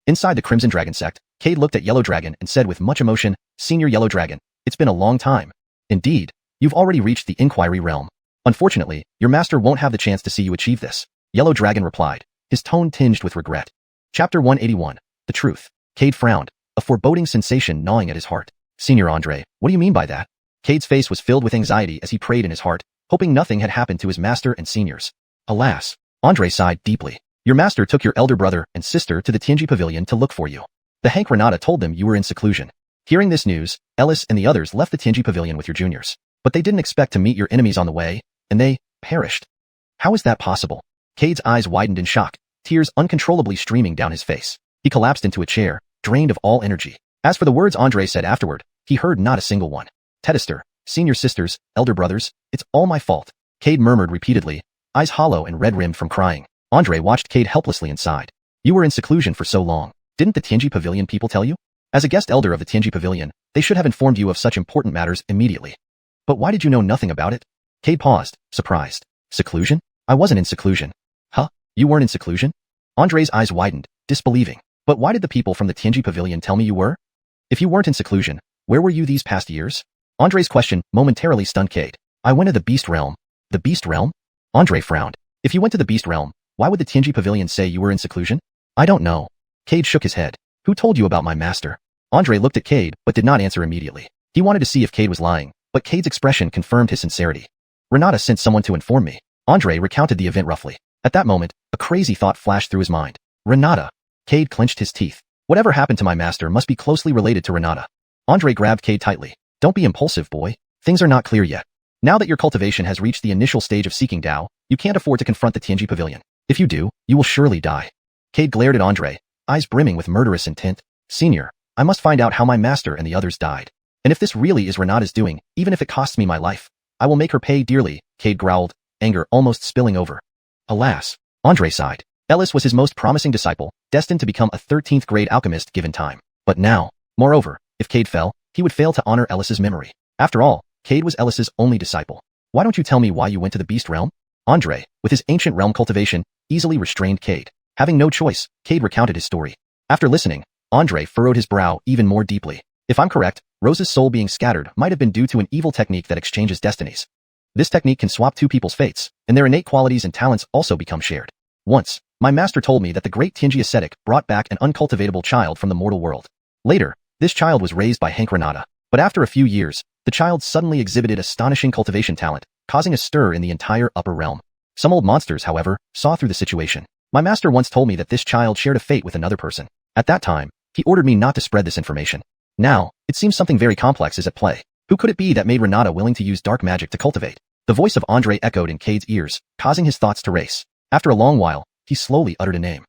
Inside the Crimson Dragon sect, Cade looked at Yellow Dragon and said with much emotion, Senior Yellow Dragon, it's been a long time. Indeed, you've already reached the Inquiry realm. Unfortunately, your master won't have the chance to see you achieve this. Yellow Dragon replied, his tone tinged with regret. Chapter 181, The Truth. Cade frowned, a foreboding sensation gnawing at his heart. Senior Andre, what do you mean by that? Cade's face was filled with anxiety as he prayed in his heart, hoping nothing had happened to his master and seniors. Alas, Andre sighed deeply. Your master took your elder brother and sister to the Tianji Pavilion to look for you. The Hank Renata told them you were in seclusion. Hearing this news, Ellis and the others left the Tianji Pavilion with your juniors. But they didn't expect to meet your enemies on the way, and they perished. How is that possible? Cade's eyes widened in shock, tears uncontrollably streaming down his face. He collapsed into a chair, drained of all energy. As for the words Andre said afterward, he heard not a single one. Tedester, senior sisters, elder brothers, it's all my fault. Cade murmured repeatedly, eyes hollow and red-rimmed from crying. Andre watched Cade helplessly inside. You were in seclusion for so long. Didn't the Tianji Pavilion people tell you? As a guest elder of the Tianji Pavilion, they should have informed you of such important matters immediately. But why did you know nothing about it? Cade paused, surprised. Seclusion? I wasn't in seclusion. Huh? You weren't in seclusion? Andre's eyes widened, disbelieving. But why did the people from the Tianji Pavilion tell me you were? If you weren't in seclusion, where were you these past years? Andre's question momentarily stunned Cade. I went to the Beast Realm. The Beast Realm? Andre frowned. If you went to the Beast Realm, why would the Tianji Pavilion say you were in seclusion? I don't know. Cade shook his head. Who told you about my master? Andre looked at Cade, but did not answer immediately. He wanted to see if Cade was lying, but Cade's expression confirmed his sincerity. Renata sent someone to inform me. Andre recounted the event roughly. At that moment, a crazy thought flashed through his mind. Renata. Cade clenched his teeth. Whatever happened to my master must be closely related to Renata. Andre grabbed Cade tightly. Don't be impulsive, boy. Things are not clear yet. Now that your cultivation has reached the initial stage of seeking Tao, you can't afford to confront the Tianji Pavilion. If you do, you will surely die. Cade glared at Andre, eyes brimming with murderous intent. Senior, I must find out how my master and the others died. And if this really is Renata's doing, even if it costs me my life, I will make her pay dearly, Cade growled, anger almost spilling over. Alas, Andre sighed. Ellis was his most promising disciple, destined to become a 13th grade alchemist given time. But now, moreover, if Cade fell, he would fail to honor Ellis's memory. After all, Cade was Ellis's only disciple. Why don't you tell me why you went to the beast realm? Andre, with his ancient realm cultivation, easily restrained Cade. Having no choice, Cade recounted his story. After listening, Andre furrowed his brow even more deeply. If I'm correct, Rose's soul being scattered might have been due to an evil technique that exchanges destinies. This technique can swap two people's fates, and their innate qualities and talents also become shared. Once, my master told me that the great Tianji ascetic brought back an uncultivatable child from the mortal world. Later, this child was raised by Hank Renata, but after a few years, the child suddenly exhibited astonishing cultivation talent, causing a stir in the entire upper realm. Some old monsters, however, saw through the situation. My master once told me that this child shared a fate with another person. At that time, he ordered me not to spread this information. Now, it seems something very complex is at play. Who could it be that made Renata willing to use dark magic to cultivate? The voice of Andre echoed in Cade's ears, causing his thoughts to race. After a long while, he slowly uttered a name.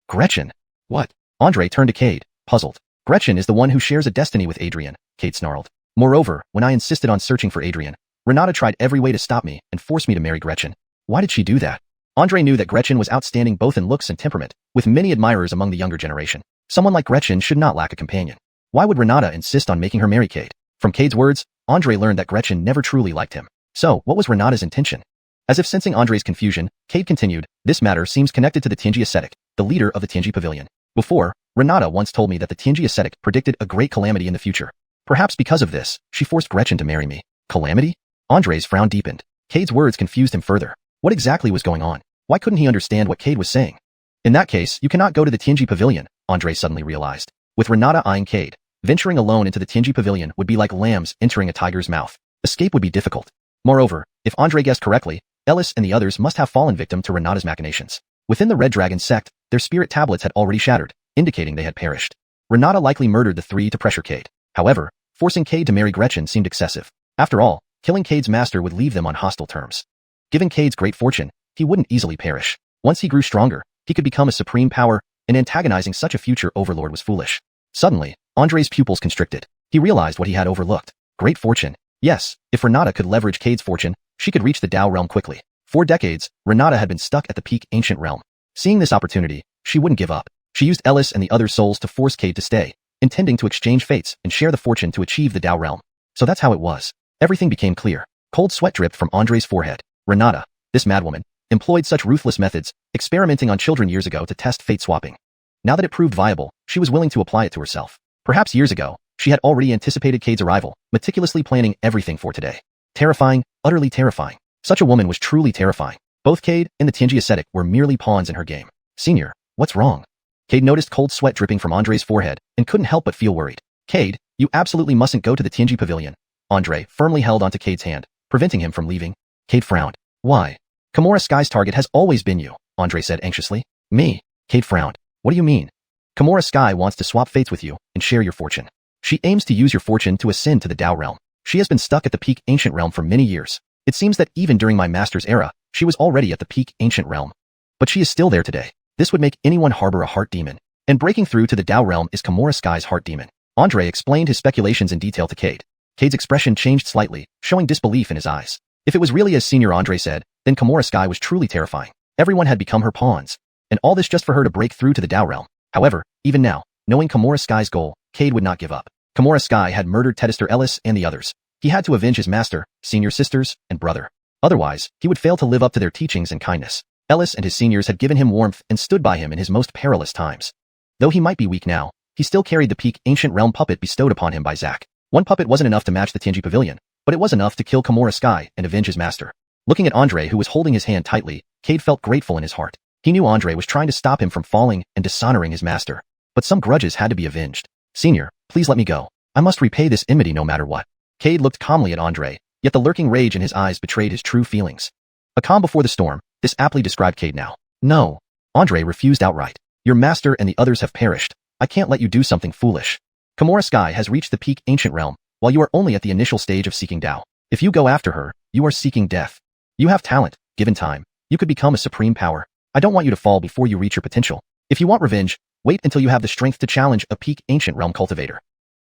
Gretchen. What? Andre turned to Cade, puzzled. Gretchen is the one who shares a destiny with Adrian, Cade snarled. Moreover, when I insisted on searching for Adrian, Renata tried every way to stop me and force me to marry Gretchen. Why did she do that? Andre knew that Gretchen was outstanding both in looks and temperament, with many admirers among the younger generation. Someone like Gretchen should not lack a companion. Why would Renata insist on making her marry Cade? From Cade's words, Andre learned that Gretchen never truly liked him. So, what was Renata's intention? As if sensing Andre's confusion, Cade continued, this matter seems connected to the Tianji ascetic, the leader of the Tianji Pavilion. Before, Renata once told me that the Tianji ascetic predicted a great calamity in the future. Perhaps because of this, she forced Gretchen to marry me. Calamity? Andre's frown deepened. Cade's words confused him further. What exactly was going on? Why couldn't he understand what Cade was saying? In that case, you cannot go to the Tianji Pavilion, Andre suddenly realized. With Renata eyeing Cade, venturing alone into the Tianji Pavilion would be like lambs entering a tiger's mouth. Escape would be difficult. Moreover, if Andre guessed correctly, Ellis and the others must have fallen victim to Renata's machinations. Within the Red Dragon sect, their spirit tablets had already shattered, indicating they had perished. Renata likely murdered the three to pressure Cade. However, forcing Cade to marry Gretchen seemed excessive. After all, killing Cade's master would leave them on hostile terms. Given Cade's great fortune, he wouldn't easily perish. Once he grew stronger, he could become a supreme power, and antagonizing such a future overlord was foolish. Suddenly, Andre's pupils constricted. He realized what he had overlooked. Great fortune. Yes, if Renata could leverage Cade's fortune, she could reach the Tao realm quickly. For decades, Renata had been stuck at the peak ancient realm. Seeing this opportunity, she wouldn't give up. She used Ellis and the other souls to force Cade to stay, intending to exchange fates and share the fortune to achieve the Tao realm. So that's how it was. Everything became clear. Cold sweat dripped from Andre's forehead. Renata, this madwoman, employed such ruthless methods, experimenting on children years ago to test fate swapping. Now that it proved viable, she was willing to apply it to herself. Perhaps years ago, she had already anticipated Cade's arrival, meticulously planning everything for today. Terrifying, utterly terrifying. Such a woman was truly terrifying. Both Cade and the Tianji ascetic were merely pawns in her game. Senior, what's wrong? Cade noticed cold sweat dripping from Andre's forehead and couldn't help but feel worried. Cade, you absolutely mustn't go to the Tianji Pavilion. Andre firmly held onto Cade's hand, preventing him from leaving. Cade frowned. Why? Kimura Sky's target has always been you, Andre said anxiously. Me? Cade frowned. What do you mean? Kimura Sky wants to swap fates with you and share your fortune. She aims to use your fortune to ascend to the Tao realm. She has been stuck at the peak ancient realm for many years. It seems that even during my master's era, she was already at the peak ancient realm. But she is still there today. This would make anyone harbor a heart demon. And breaking through to the Tao realm is Kimura Sky's heart demon. Andre explained his speculations in detail to Cade. Cade's expression changed slightly, showing disbelief in his eyes. If it was really as Senior Andre said, then Kimura Sky was truly terrifying. Everyone had become her pawns. And all this just for her to break through to the Tao realm. However, even now, knowing Kimura Sky's goal, Cade would not give up. Kimura Sky had murdered Detested Ellis and the others. He had to avenge his master, Senior sisters, and brother. Otherwise, he would fail to live up to their teachings and kindness. Ellis and his seniors had given him warmth and stood by him in his most perilous times. Though he might be weak now, he still carried the peak ancient realm puppet bestowed upon him by Zack. One puppet wasn't enough to match the Tianji Pavilion, but it was enough to kill Kimura Sky and avenge his master. Looking at Andre, who was holding his hand tightly, Cade felt grateful in his heart. He knew Andre was trying to stop him from falling and dishonoring his master. But some grudges had to be avenged. Senior, please let me go. I must repay this enmity no matter what. Cade looked calmly at Andre, yet the lurking rage in his eyes betrayed his true feelings. A calm before the storm, this aptly described Cade now. No. Andre refused outright. Your master and the others have perished. I can't let you do something foolish. Kimura Sky has reached the peak ancient realm, while you are only at the initial stage of seeking Tao. If you go after her, you are seeking death. You have talent. Given time, you could become a supreme power. I don't want you to fall before you reach your potential. If you want revenge, wait until you have the strength to challenge a peak ancient realm cultivator.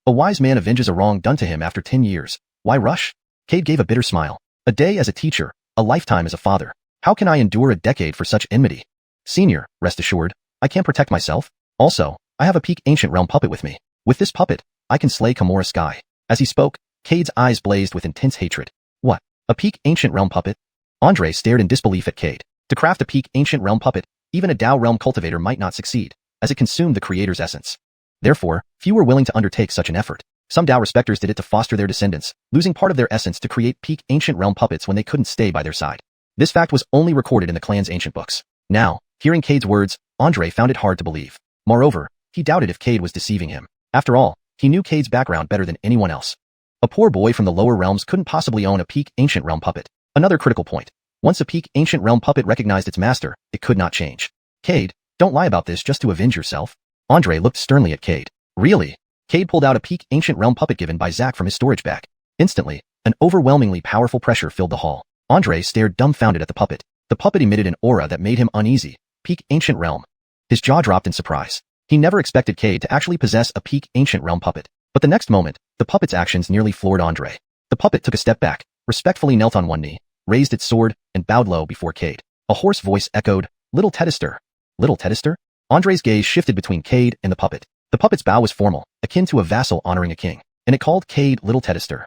A wise man avenges a wrong done to him after 10 years. Why rush? Cade gave a bitter smile. A day as a teacher, a lifetime as a father. How can I endure a decade for such enmity? Senior, rest assured, I can't protect myself. Also, I have a peak ancient realm puppet with me. With this puppet, I can slay Kimura Sky. As he spoke, Cade's eyes blazed with intense hatred. What? A peak ancient realm puppet? Andre stared in disbelief at Cade. To craft a peak ancient realm puppet, even a Tao realm cultivator might not succeed, as it consumed the creator's essence. Therefore, few were willing to undertake such an effort. Some Tao respecters did it to foster their descendants, losing part of their essence to create peak ancient realm puppets when they couldn't stay by their side. This fact was only recorded in the clan's ancient books. Now, hearing Cade's words, Andre found it hard to believe. Moreover, he doubted if Cade was deceiving him. After all, he knew Cade's background better than anyone else. A poor boy from the lower realms couldn't possibly own a peak ancient realm puppet. Another critical point. Once a peak ancient realm puppet recognized its master, it could not change. Cade, don't lie about this just to avenge yourself. Andre looked sternly at Cade. Really? Cade pulled out a peak ancient realm puppet given by Zack from his storage bag. Instantly, an overwhelmingly powerful pressure filled the hall. Andre stared dumbfounded at the puppet. The puppet emitted an aura that made him uneasy. Peak ancient realm. His jaw dropped in surprise. He never expected Cade to actually possess a peak ancient realm puppet. But the next moment, the puppet's actions nearly floored Andre. The puppet took a step back, respectfully knelt on one knee, raised its sword, and bowed low before Cade. A hoarse voice echoed, "Little Detested." Little Detested? Andre's gaze shifted between Cade and the puppet. The puppet's bow was formal, akin to a vassal honoring a king, and it called Cade Little Detested.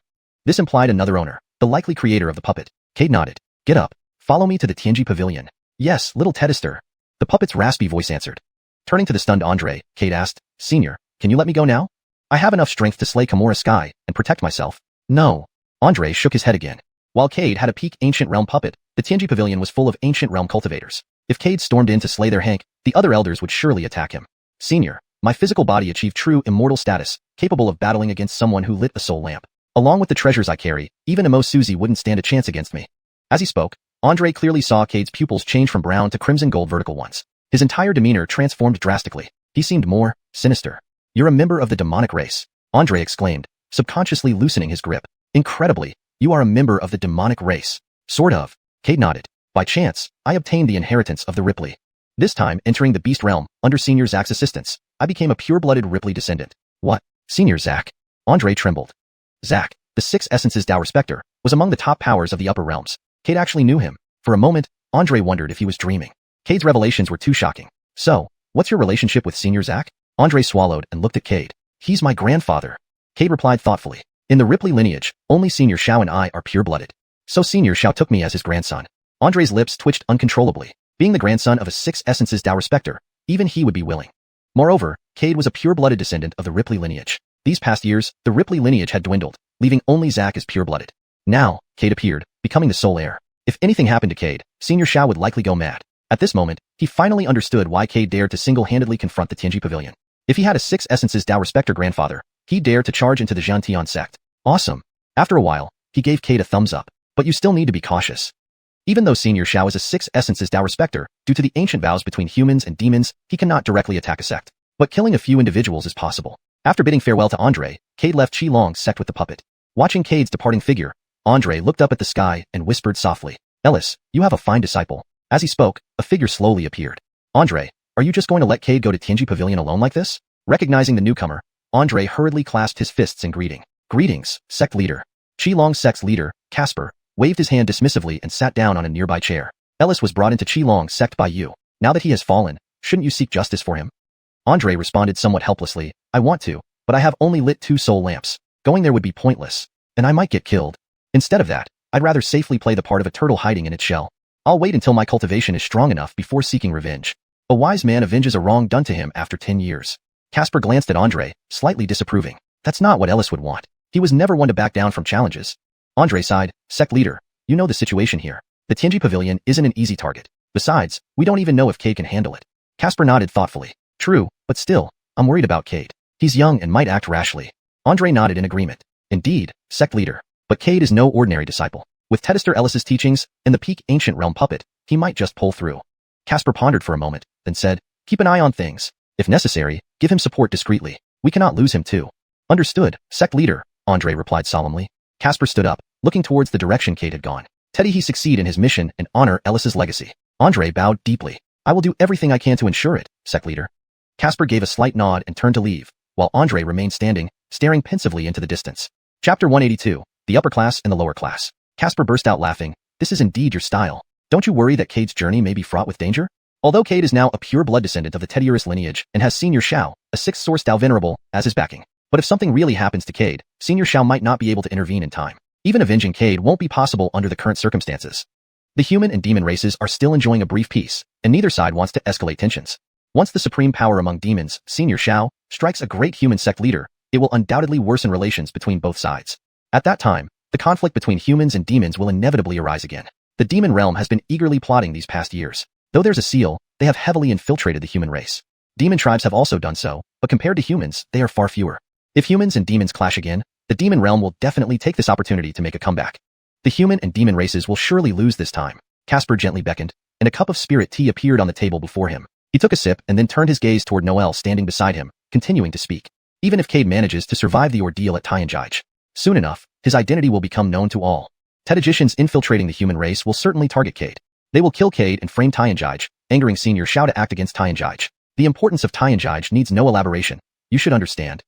This implied another owner, the likely creator of the puppet. Cade nodded. Get up. Follow me to the Tianji Pavilion. Yes, Little Detested. The puppet's raspy voice answered. Turning to the stunned Andre, Cade asked, Senior, can you let me go now? I have enough strength to slay Kimura Sky and protect myself. No. Andre shook his head again. While Cade had a peak ancient realm puppet, the Tianji Pavilion was full of ancient realm cultivators. If Cade stormed in to slay their Hank, the other elders would surely attack him. Senior, my physical body achieved true immortal status, capable of battling against someone who lit a soul lamp. Along with the treasures I carry, even Imo Suzy wouldn't stand a chance against me. As he spoke, Andre clearly saw Cade's pupils change from brown to crimson gold vertical ones. His entire demeanor transformed drastically. He seemed more sinister. You're a member of the demonic race, Andre exclaimed, subconsciously loosening his grip. Incredibly, you are a member of the demonic race. Sort of. Cade nodded. By chance, I obtained the inheritance of the Ripley. This time, entering the beast realm, under Senior Zack's assistance, I became a pure-blooded Ripley descendant. What? Senior Zack? Andre trembled. Zack, the Six Essences Tao Respecter, was among the top powers of the upper realms. Cade actually knew him. For a moment, Andre wondered if he was dreaming. Cade's revelations were too shocking. So, what's your relationship with Senior Zack? Andre swallowed and looked at Cade. He's my grandfather. Cade replied thoughtfully. In the Ripley lineage, only Senior Xiao and I are pure-blooded. So Senior Xiao took me as his grandson. Andre's lips twitched uncontrollably. Being the grandson of a Six Essences Tao Respecter, even he would be willing. Moreover, Cade was a pure-blooded descendant of the Ripley lineage. These past years, the Ripley lineage had dwindled, leaving only Zack as pure-blooded. Now, Cade appeared, becoming the sole heir. If anything happened to Cade, Senior Xiao would likely go mad. At this moment, he finally understood why Cade dared to single-handedly confront the Tianji Pavilion. If he had a Six Essences Tao Respecter grandfather, he'd dare to charge into the Xiuxian sect. Awesome. After a while, he gave Cade a thumbs up. But you still need to be cautious. Even though Senior Xiao is a Six Essences Tao Respecter, due to the ancient vows between humans and demons, he cannot directly attack a sect. But killing a few individuals is possible. After bidding farewell to Andre, Cade left Qilong's sect with the puppet. Watching Cade's departing figure, Andre looked up at the sky and whispered softly, Ellis, you have a fine disciple. As he spoke, a figure slowly appeared. Andre, are you just going to let Cade go to Tianji Pavilion alone like this? Recognizing the newcomer, Andre hurriedly clasped his fists in greeting. Greetings, sect leader. Qilong's sect's leader, Casper, waved his hand dismissively and sat down on a nearby chair. Ellis was brought into Qilong's sect by you. Now that he has fallen, shouldn't you seek justice for him? Andre responded somewhat helplessly, I want to, but I have only lit 2 soul lamps. Going there would be pointless, and I might get killed. Instead of that, I'd rather safely play the part of a turtle hiding in its shell. I'll wait until my cultivation is strong enough before seeking revenge. A wise man avenges a wrong done to him after 10 years. Casper glanced at Andre, slightly disapproving. That's not what Ellis would want. He was never one to back down from challenges. Andre sighed, sect leader, you know the situation here. The Tianji Pavilion isn't an easy target. Besides, we don't even know if Cade can handle it. Casper nodded thoughtfully. True, but still, I'm worried about Cade. He's young and might act rashly. Andre nodded in agreement. Indeed, sect leader. But Cade is no ordinary disciple. With Tedister Ellis's teachings and the peak ancient realm puppet, he might just pull through. Casper pondered for a moment, then said, "Keep an eye on things. If necessary, give him support discreetly. We cannot lose him too." "Understood, sect leader," Andre replied solemnly. Casper stood up, looking towards the direction Cade had gone. Teddy he succeed in his mission and honor Ellis's legacy. Andre bowed deeply. "I will do everything I can to ensure it, sect leader." Casper gave a slight nod and turned to leave, while Andre remained standing, staring pensively into the distance. Chapter 182, The Upper Class and the Lower Class. Casper burst out laughing. "This is indeed your style. Don't you worry that Cade's journey may be fraught with danger? Although Cade is now a pure blood descendant of the Teddiurus lineage and has Senior Xiao, a sixth source Dao Venerable, as his backing. But if something really happens to Cade, Senior Xiao might not be able to intervene in time. Even avenging Cade won't be possible under the current circumstances. The human and demon races are still enjoying a brief peace, and neither side wants to escalate tensions. Once the supreme power among demons, Senior Xiao, strikes a great human sect leader, it will undoubtedly worsen relations between both sides. At that time, the conflict between humans and demons will inevitably arise again. The demon realm has been eagerly plotting these past years. Though there's a seal, they have heavily infiltrated the human race. Demon tribes have also done so, but compared to humans, they are far fewer. If humans and demons clash again, the demon realm will definitely take this opportunity to make a comeback. The human and demon races will surely lose this time. Casper gently beckoned, and a cup of spirit tea appeared on the table before him. He took a sip and then turned his gaze toward Noel standing beside him, continuing to speak. Even if Cade manages to survive the ordeal at Tianjai, soon enough, his identity will become known to all. Teddiurans infiltrating the human race will certainly target Cade. They will kill Cade and frame Tianjai, angering Senior Xiao to act against Tianjai. The importance of Tianjai needs no elaboration. You should understand.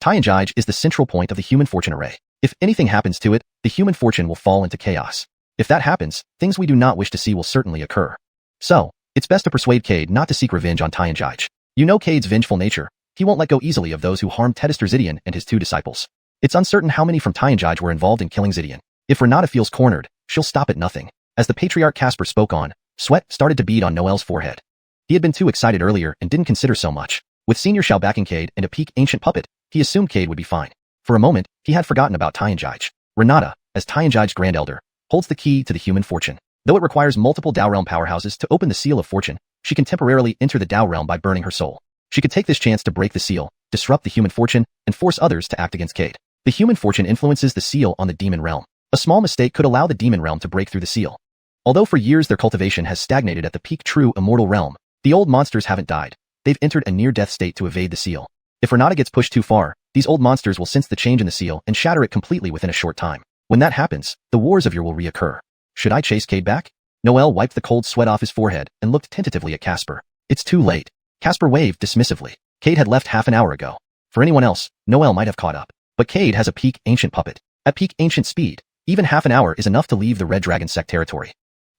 Tianjai is the central point of the human fortune array. If anything happens to it, the human fortune will fall into chaos. If that happens, things we do not wish to see will certainly occur. So, it's best to persuade Cade not to seek revenge on Tianjai. You know Cade's vengeful nature. He won't let go easily of those who harmed Tedister Xiuxian and his two disciples. It's uncertain how many from Tianjai were involved in killing Xiuxian. If Renata feels cornered, she'll stop at nothing. As the patriarch Casper spoke on, sweat started to bead on Noel's forehead. He had been too excited earlier and didn't consider so much. With Senior Xiao backing Cade and a peak ancient puppet, he assumed Cade would be fine. For a moment, he had forgotten about Tianjai. Renata, as Tianjai's grand elder, holds the key to the human fortune. Though it requires multiple Dao realm powerhouses to open the seal of fortune, she can temporarily enter the Dao realm by burning her soul. She could take this chance to break the seal, disrupt the human fortune, and force others to act against Cade. The human fortune influences the seal on the demon realm. A small mistake could allow the demon realm to break through the seal. Although for years their cultivation has stagnated at the peak true immortal realm, the old monsters haven't died. They've entered a near-death state to evade the seal. If Renata gets pushed too far, these old monsters will sense the change in the seal and shatter it completely within a short time. When that happens, the wars of year will reoccur. Should I chase Cade back? Noel wiped the cold sweat off his forehead and looked tentatively at Casper. It's too late. Casper waved dismissively. Cade had left half an hour ago. For anyone else, Noel might have caught up. But Cade has a peak ancient puppet. At peak ancient speed, even half an hour is enough to leave the Red Dragon sect territory.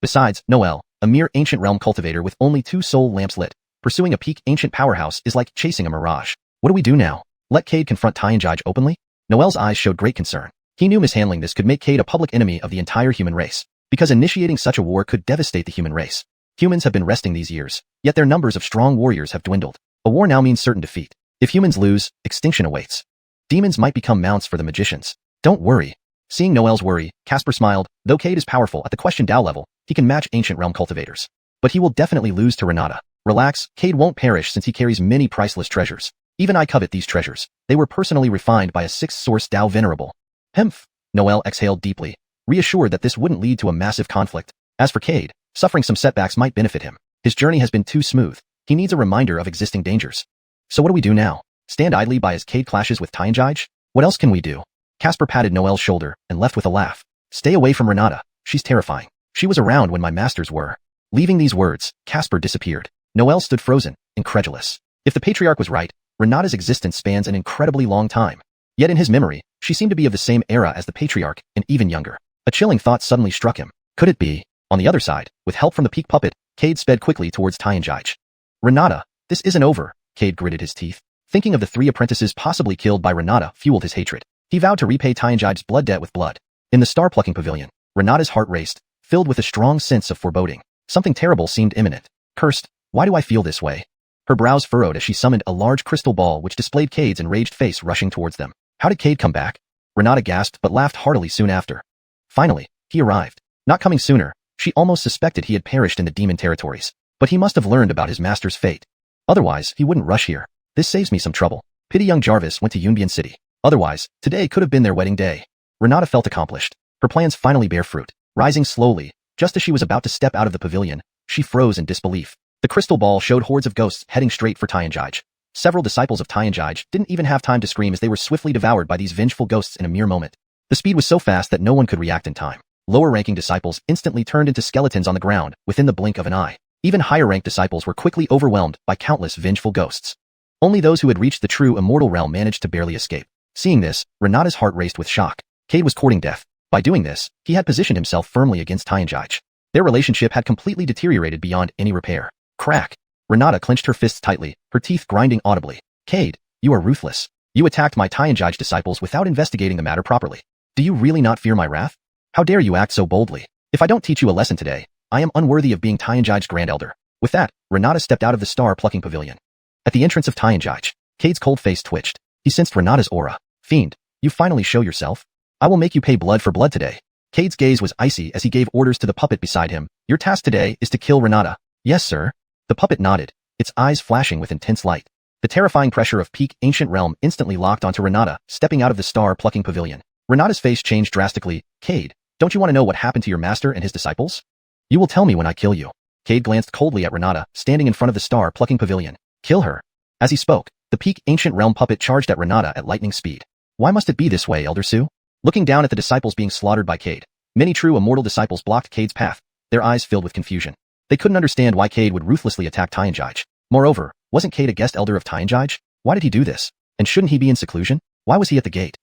Besides, Noel, a mere ancient realm cultivator with only 2 soul lamps lit, pursuing a peak ancient powerhouse is like chasing a mirage. What do we do now? Let Cade confront Tianjai openly? Noel's eyes showed great concern. He knew mishandling this could make Cade a public enemy of the entire human race, because initiating such a war could devastate the human race. Humans have been resting these years, yet their numbers of strong warriors have dwindled. A war now means certain defeat. If humans lose, extinction awaits. Demons might become mounts for the magicians. Don't worry. Seeing Noel's worry, Casper smiled. Though Cade is powerful at the question Dao level, he can match ancient realm cultivators. But he will definitely lose to Renata. Relax, Cade won't perish since he carries many priceless treasures. Even I covet these treasures. They were personally refined by a 6th source Dao Venerable. Hemph. Noel exhaled deeply, reassured that this wouldn't lead to a massive conflict. As for Cade, suffering some setbacks might benefit him. His journey has been too smooth. He needs a reminder of existing dangers. So what do we do now? Stand idly by as Cade clashes with Tianjai? What else can we do? Casper patted Noel's shoulder and left with a laugh. Stay away from Renata. She's terrifying. She was around when my masters were. Leaving these words, Casper disappeared. Noel stood frozen, incredulous. If the patriarch was right, Renata's existence spans an incredibly long time. Yet in his memory, she seemed to be of the same era as the patriarch, and even younger. A chilling thought suddenly struck him. Could it be? On the other side, with help from the peak puppet, Cade sped quickly towards Tianjai. Renata, this isn't over, Cade gritted his teeth. Thinking of the 3 apprentices possibly killed by Renata fueled his hatred. He vowed to repay Tianjai's blood debt with blood. In the star-plucking pavilion, Renata's heart raced, filled with a strong sense of foreboding. Something terrible seemed imminent. Cursed, why do I feel this way? Her brows furrowed as she summoned a large crystal ball which displayed Cade's enraged face rushing towards them. How did Cade come back? Renata gasped but laughed heartily soon after. Finally, he arrived. Not coming sooner, she almost suspected he had perished in the demon territories. But he must have learned about his master's fate. Otherwise, he wouldn't rush here. This saves me some trouble. Pity young Jarvis went to Yunbian City. Otherwise, today could have been their wedding day. Renata felt accomplished. Her plans finally bear fruit. Rising slowly, just as she was about to step out of the pavilion, she froze in disbelief. The crystal ball showed hordes of ghosts heading straight for Xiuxian. Several disciples of Xiuxian didn't even have time to scream as they were swiftly devoured by these vengeful ghosts in a mere moment. The speed was so fast that no one could react in time. Lower-ranking disciples instantly turned into skeletons on the ground within the blink of an eye. Even higher-ranked disciples were quickly overwhelmed by countless vengeful ghosts. Only those who had reached the true immortal realm managed to barely escape. Seeing this, Renata's heart raced with shock. Cade was courting death. By doing this, he had positioned himself firmly against Xiuxian. Their relationship had completely deteriorated beyond any repair. Crack! Renata clenched her fists tightly, her teeth grinding audibly. Cade, you are ruthless. You attacked my Xiuxian disciples without investigating the matter properly. Do you really not fear my wrath? How dare you act so boldly? If I don't teach you a lesson today, I am unworthy of being Xiuxian's grand elder. With that, Renata stepped out of the star-plucking pavilion. At the entrance of Xiuxian, Cade's cold face twitched. He sensed Renata's aura. Fiend, you finally show yourself? I will make you pay blood for blood today. Cade's gaze was icy as he gave orders to the puppet beside him. Your task today is to kill Renata. Yes, sir. The puppet nodded, its eyes flashing with intense light. The terrifying pressure of peak ancient realm instantly locked onto Renata, stepping out of the star-plucking pavilion. Renata's face changed drastically. Cade, don't you want to know what happened to your master and his disciples? You will tell me when I kill you. Cade glanced coldly at Renata, standing in front of the star-plucking pavilion. Kill her. As he spoke, the peak ancient realm puppet charged at Renata at lightning speed. Why must it be this way, Elder Su? Looking down at the disciples being slaughtered by Cade, many true immortal disciples blocked Cade's path, their eyes filled with confusion. They couldn't understand why Cade would ruthlessly attack Xiuxian. Moreover, wasn't Cade a guest elder of Xiuxian? Why did he do this? And shouldn't he be in seclusion? Why was he at the gate?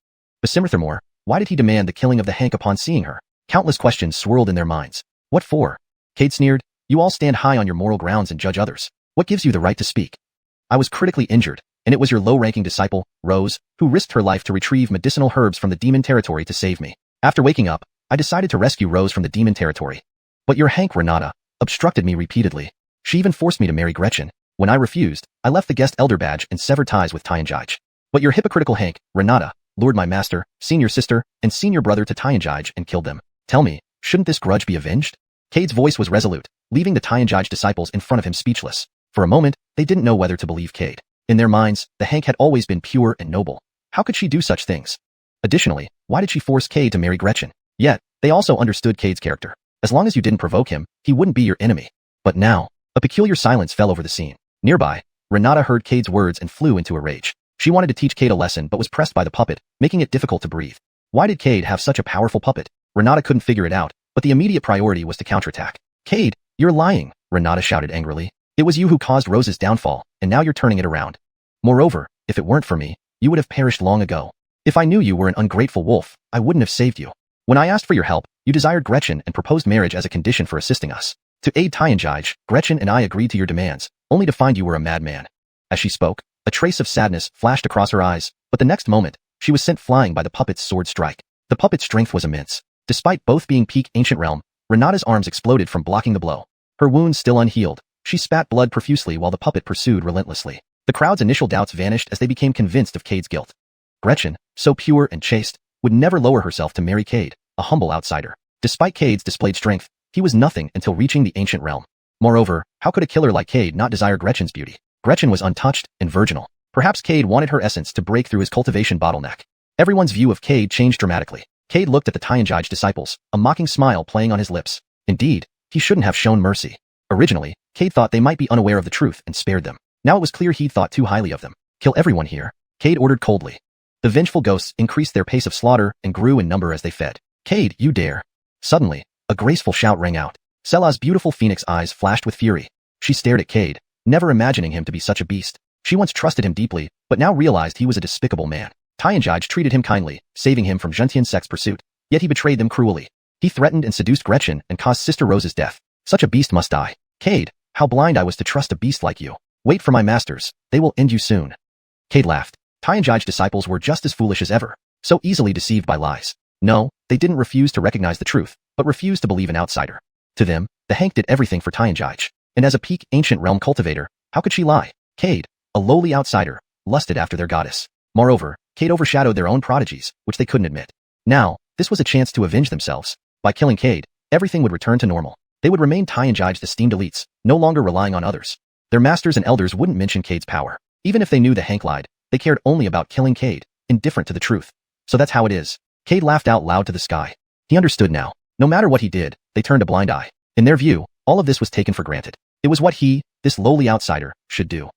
Furthermore, why did he demand the killing of the Hank upon seeing her? Countless questions swirled in their minds. What for? Cade sneered, you all stand high on your moral grounds and judge others. What gives you the right to speak? I was critically injured, and it was your low-ranking disciple, Rose, who risked her life to retrieve medicinal herbs from the demon territory to save me. After waking up, I decided to rescue Rose from the demon territory. But your Hank, Renata, obstructed me repeatedly. She even forced me to marry Gretchen. When I refused, I left the guest elder badge and severed ties with Xiuxian. But your hypocritical Hank, Renata, lured my master, senior sister, and senior brother to Xiuxian and killed them. Tell me, shouldn't this grudge be avenged? Cade's voice was resolute, leaving the Xiuxian disciples in front of him speechless. For a moment, they didn't know whether to believe Cade. In their minds, the Hank had always been pure and noble. How could she do such things? Additionally, why did she force Cade to marry Gretchen? Yet, they also understood Cade's character. As long as you didn't provoke him, he wouldn't be your enemy. But now, a peculiar silence fell over the scene. Nearby, Renata heard Cade's words and flew into a rage. She wanted to teach Cade a lesson but was pressed by the puppet, making it difficult to breathe. Why did Cade have such a powerful puppet? Renata couldn't figure it out, but the immediate priority was to counterattack. Cade, you're lying, Renata shouted angrily. It was you who caused Rose's downfall, and now you're turning it around. Moreover, if it weren't for me, you would have perished long ago. If I knew you were an ungrateful wolf, I wouldn't have saved you. When I asked for your help, you desired Gretchen and proposed marriage as a condition for assisting us. To aid Xiuxian, Gretchen and I agreed to your demands, only to find you were a madman. As she spoke, a trace of sadness flashed across her eyes, but the next moment, she was sent flying by the puppet's sword strike. The puppet's strength was immense. Despite both being peak ancient realm, Renata's arms exploded from blocking the blow. Her wounds still unhealed, she spat blood profusely while the puppet pursued relentlessly. The crowd's initial doubts vanished as they became convinced of Cade's guilt. Gretchen, so pure and chaste, would never lower herself to marry Cade, a humble outsider. Despite Cade's displayed strength, he was nothing until reaching the ancient realm. Moreover, how could a killer like Cade not desire Gretchen's beauty? Gretchen was untouched and virginal. Perhaps Cade wanted her essence to break through his cultivation bottleneck. Everyone's view of Cade changed dramatically. Cade looked at the Xiuxian disciples, a mocking smile playing on his lips. Indeed, he shouldn't have shown mercy. Originally, Cade thought they might be unaware of the truth and spared them. Now it was clear he'd thought too highly of them. Kill everyone here, Cade ordered coldly. The vengeful ghosts increased their pace of slaughter and grew in number as they fed. Cade, you dare. Suddenly, a graceful shout rang out. Selah's beautiful phoenix eyes flashed with fury. She stared at Cade, never imagining him to be such a beast. She once trusted him deeply, but now realized he was a despicable man. Xiuxian treated him kindly, saving him from Zhentian sect's pursuit, yet he betrayed them cruelly. He threatened and seduced Gretchen and caused Sister Rose's death. Such a beast must die. Cade, how blind I was to trust a beast like you. Wait for my masters, they will end you soon. Cade laughed. Xiuxian's disciples were just as foolish as ever, so easily deceived by lies. No, they didn't refuse to recognize the truth, but refused to believe an outsider. To them, the Hank did everything for Xiuxian, and as a peak ancient realm cultivator, how could she lie? Cade, a lowly outsider, lusted after their goddess. Moreover, Cade overshadowed their own prodigies, which they couldn't admit. Now, this was a chance to avenge themselves. By killing Cade, everything would return to normal. They would remain Xiuxian's esteemed elites, no longer relying on others. Their masters and elders wouldn't mention Cade's power. Even if they knew the Hank lied, they cared only about killing Cade, indifferent to the truth. So that's how it is. Cade laughed out loud to the sky. He understood now. No matter what he did, they turned a blind eye. In their view, all of this was taken for granted. It was what he, this lowly outsider, should do.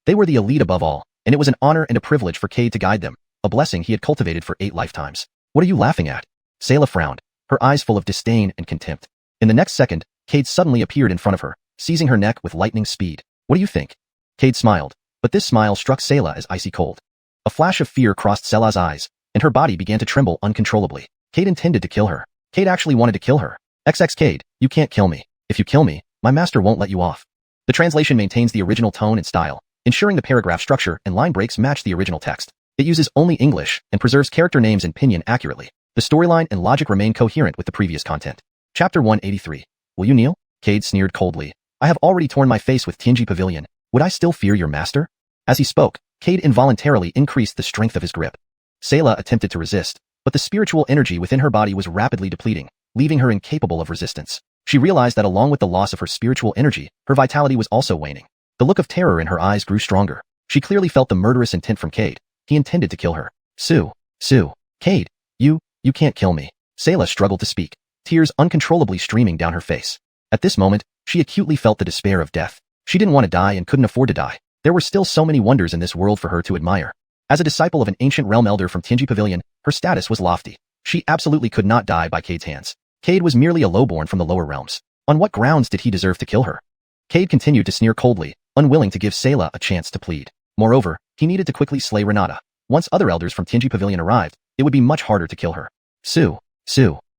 They were the elite above all, and it was an honor and a privilege for Cade to guide them, a blessing he had cultivated for 8 lifetimes. What are you laughing at? Sayla frowned, her eyes full of disdain and contempt. In the next second, Cade suddenly appeared in front of her, seizing her neck with lightning speed. What do you think? Cade smiled, but this smile struck Sayla as icy cold. A flash of fear crossed Sayla's eyes, and her body began to tremble uncontrollably. Cade intended to kill her. Cade actually wanted to kill her. XX Cade, you can't kill me. If you kill me, my master won't let you off. The translation maintains the original tone and style, ensuring the paragraph structure and line breaks match the original text. It uses only English and preserves character names and pinyin accurately. The storyline and logic remain coherent with the previous content. Chapter 183. Will you kneel? Cade sneered coldly. I have already torn my face with Tianji Pavilion. Would I still fear your master? As he spoke, Cade involuntarily increased the strength of his grip. Sayla attempted to resist, but the spiritual energy within her body was rapidly depleting, leaving her incapable of resistance. She realized that along with the loss of her spiritual energy, her vitality was also waning. The look of terror in her eyes grew stronger. She clearly felt the murderous intent from Cade. He intended to kill her. Sue. Cade, you can't kill me. Sayla struggled to speak, tears uncontrollably streaming down her face. At this moment, she acutely felt the despair of death. She didn't want to die and couldn't afford to die. There were still so many wonders in this world for her to admire. As a disciple of an ancient realm elder from Tianji Pavilion, her status was lofty. She absolutely could not die by Cade's hands. Cade was merely a lowborn from the lower realms. On what grounds did he deserve to kill her? Cade continued to sneer coldly, unwilling to give Sayla a chance to plead. Moreover, he needed to quickly slay Renata. Once other elders from Tianji Pavilion arrived, it would be much harder to kill her. Sue.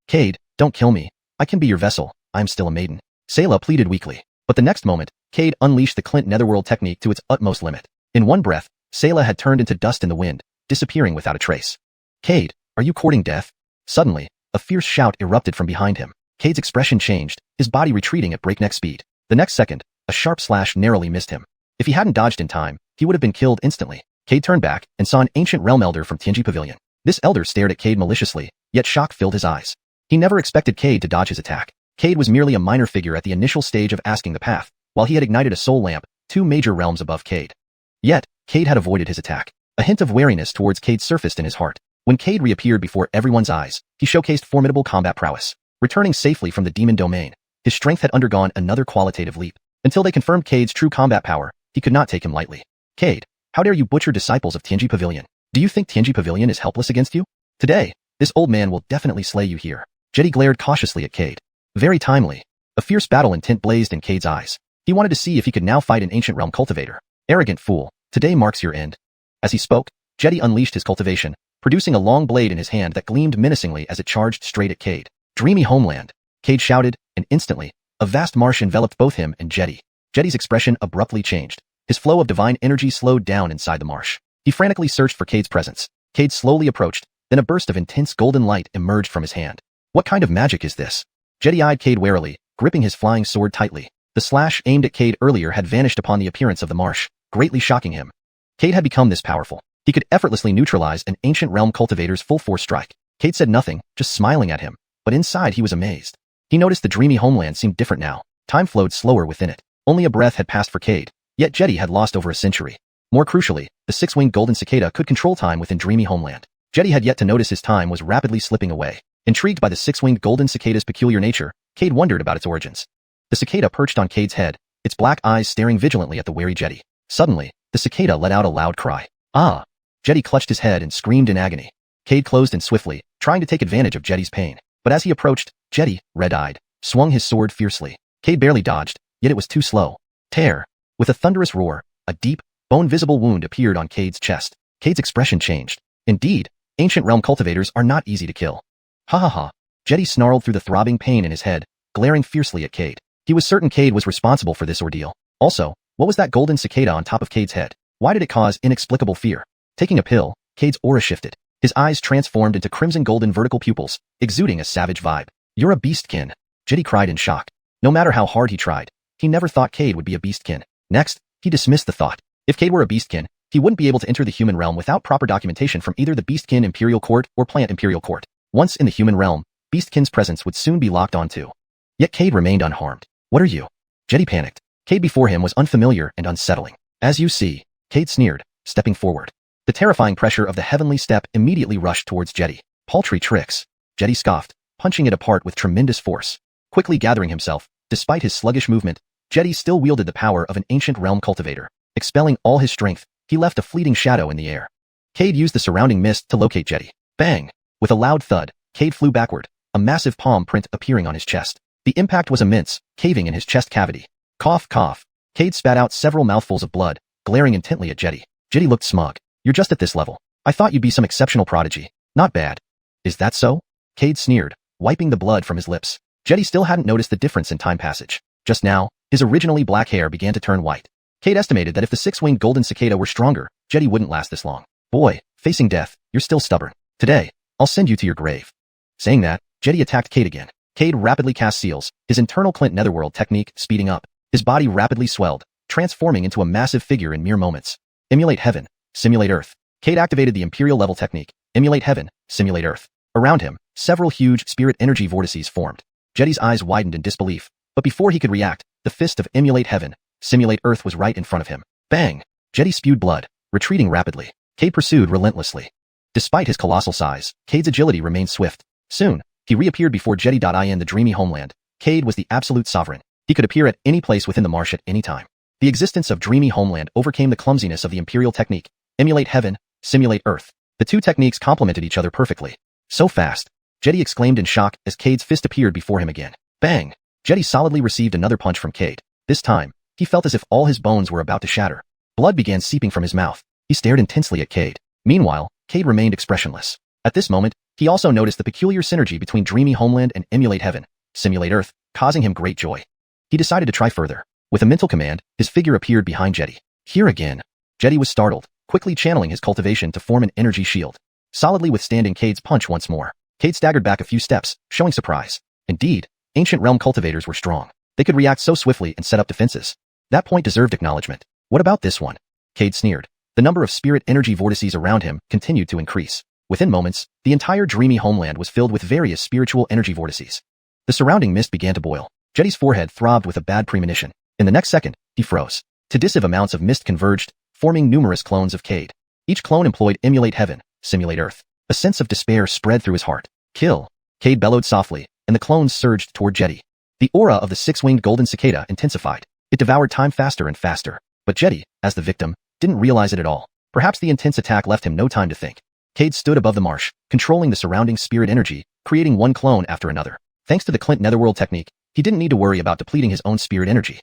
Cade, don't kill me. I can be your vessel. I am still a maiden. Sayla pleaded weakly. But the next moment, Cade unleashed the Clint Netherworld technique to its utmost limit. In one breath, Sayla had turned into dust in the wind, disappearing without a trace. Cade, are you courting death? Suddenly, a fierce shout erupted from behind him. Cade's expression changed, his body retreating at breakneck speed. The next second, a sharp slash narrowly missed him. If he hadn't dodged in time, he would have been killed instantly. Cade turned back and saw an ancient realm elder from Tianji Pavilion. This elder stared at Cade maliciously, yet shock filled his eyes. He never expected Cade to dodge his attack. Cade was merely a minor figure at the initial stage of asking the path, while he had ignited a soul lamp, 2 major realms above Cade. Yet, Cade had avoided his attack. A hint of wariness towards Cade surfaced in his heart. When Cade reappeared before everyone's eyes, he showcased formidable combat prowess. Returning safely from the demon domain, his strength had undergone another qualitative leap. Until they confirmed Cade's true combat power, he could not take him lightly. Cade, how dare you butcher disciples of Tianji Pavilion? Do you think Tianji Pavilion is helpless against you? Today, this old man will definitely slay you here. Jetty glared cautiously at Cade. Very timely. A fierce battle intent blazed in Cade's eyes. He wanted to see if he could now fight an ancient realm cultivator. Arrogant fool, today marks your end. As he spoke, Jetty unleashed his cultivation, producing a long blade in his hand that gleamed menacingly as it charged straight at Cade. Dreamy homeland, Cade shouted, and instantly, a vast marsh enveloped both him and Jetty. Jetty's expression abruptly changed. His flow of divine energy slowed down inside the marsh. He frantically searched for Cade's presence. Cade slowly approached, then a burst of intense golden light emerged from his hand. What kind of magic is this? Jetty eyed Cade warily, gripping his flying sword tightly. The slash aimed at Cade earlier had vanished upon the appearance of the marsh, greatly shocking him. Cade had become this powerful. He could effortlessly neutralize an ancient realm cultivator's full force strike. Cade said nothing, just smiling at him, but inside he was amazed. He noticed the dreamy homeland seemed different now. Time flowed slower within it. Only a breath had passed for Cade, yet Jetty had lost over a century. More crucially, the 6-winged golden cicada could control time within dreamy homeland. Jetty had yet to notice his time was rapidly slipping away. Intrigued by the 6-winged golden cicada's peculiar nature, Cade wondered about its origins. The cicada perched on Cade's head, its black eyes staring vigilantly at the wary Jetty. Suddenly, the cicada let out a loud cry. Ah! Jetty clutched his head and screamed in agony. Cade closed in swiftly, trying to take advantage of Jetty's pain. But as he approached, Jetty, red-eyed, swung his sword fiercely. Cade barely dodged, yet it was too slow. Tear! With a thunderous roar, a deep, bone-visible wound appeared on Cade's chest. Cade's expression changed. Indeed, ancient realm cultivators are not easy to kill. Ha ha ha. Jetty snarled through the throbbing pain in his head, glaring fiercely at Cade. He was certain Cade was responsible for this ordeal. Also, what was that golden cicada on top of Cade's head? Why did it cause inexplicable fear? Taking a pill, Cade's aura shifted. His eyes transformed into crimson golden vertical pupils, exuding a savage vibe. You're a beastkin, Jetty cried in shock. No matter how hard he tried, he never thought Cade would be a beastkin. Next, he dismissed the thought. If Cade were a beastkin, he wouldn't be able to enter the human realm without proper documentation from either the beastkin imperial court or plant imperial court. Once in the human realm, beastkin's presence would soon be locked onto. Yet Cade remained unharmed. What are you? Jetty panicked. Cade before him was unfamiliar and unsettling. As you see, Cade sneered, stepping forward. The terrifying pressure of the heavenly step immediately rushed towards Jetty. Paltry tricks. Jetty scoffed, punching it apart with tremendous force. Quickly gathering himself, despite his sluggish movement, Jetty still wielded the power of an ancient realm cultivator. Expelling all his strength, he left a fleeting shadow in the air. Cade used the surrounding mist to locate Jetty. Bang! With a loud thud, Cade flew backward, a massive palm print appearing on his chest. The impact was immense, caving in his chest cavity. Cough, cough. Cade spat out several mouthfuls of blood, glaring intently at Jetty. Jetty looked smug. You're just at this level. I thought you'd be some exceptional prodigy. Not bad. Is that so? Cade sneered, wiping the blood from his lips. Jetty still hadn't noticed the difference in time passage. Just now, his originally black hair began to turn white. Cade estimated that if the six-winged golden cicada were stronger, Jetty wouldn't last this long. Boy, facing death, you're still stubborn. Today, I'll send you to your grave. Saying that, Jetty attacked Cade again. Cade rapidly cast seals, his internal Clint Netherworld technique speeding up. His body rapidly swelled, transforming into a massive figure in mere moments. Emulate heaven, simulate earth. Cade activated the Imperial level technique, emulate heaven, simulate earth. Around him, several huge spirit energy vortices formed. Jetty's eyes widened in disbelief, but before he could react, the fist of emulate heaven, simulate earth was right in front of him. Bang! Jetty spewed blood, retreating rapidly. Cade pursued relentlessly. Despite his colossal size, Cade's agility remained swift. Soon, he reappeared before Jetty.in the dreamy homeland. Cade was the absolute sovereign. He could appear at any place within the marsh at any time. The existence of dreamy homeland overcame the clumsiness of the Imperial technique, emulate heaven, simulate earth. The two techniques complemented each other perfectly. So fast. Jetty exclaimed in shock as Cade's fist appeared before him again. Bang! Jetty solidly received another punch from Cade. This time, he felt as if all his bones were about to shatter. Blood began seeping from his mouth. He stared intensely at Cade. Meanwhile, Cade remained expressionless. At this moment, he also noticed the peculiar synergy between dreamy homeland and emulate heaven, simulate earth, causing him great joy. He decided to try further. With a mental command, his figure appeared behind Jetty. Here again. Jetty was startled, quickly channeling his cultivation to form an energy shield. Solidly withstanding Cade's punch once more. Cade staggered back a few steps, showing surprise. Indeed, ancient realm cultivators were strong. They could react so swiftly and set up defenses. That point deserved acknowledgement. What about this one? Cade sneered. The number of spirit energy vortices around him continued to increase. Within moments, the entire dreamy homeland was filled with various spiritual energy vortices. The surrounding mist began to boil. Jetty's forehead throbbed with a bad premonition. In the next second, he froze. Tedissive amounts of mist converged, forming numerous clones of Cade. Each clone employed emulate heaven, simulate earth. A sense of despair spread through his heart. Kill! Cade bellowed softly, and the clones surged toward Jetty. The aura of the six-winged golden cicada intensified. It devoured time faster and faster. But Jetty, as the victim, didn't realize it at all. Perhaps the intense attack left him no time to think. Cade stood above the marsh, controlling the surrounding spirit energy, creating one clone after another. Thanks to the Clint Netherworld technique, he didn't need to worry about depleting his own spirit energy.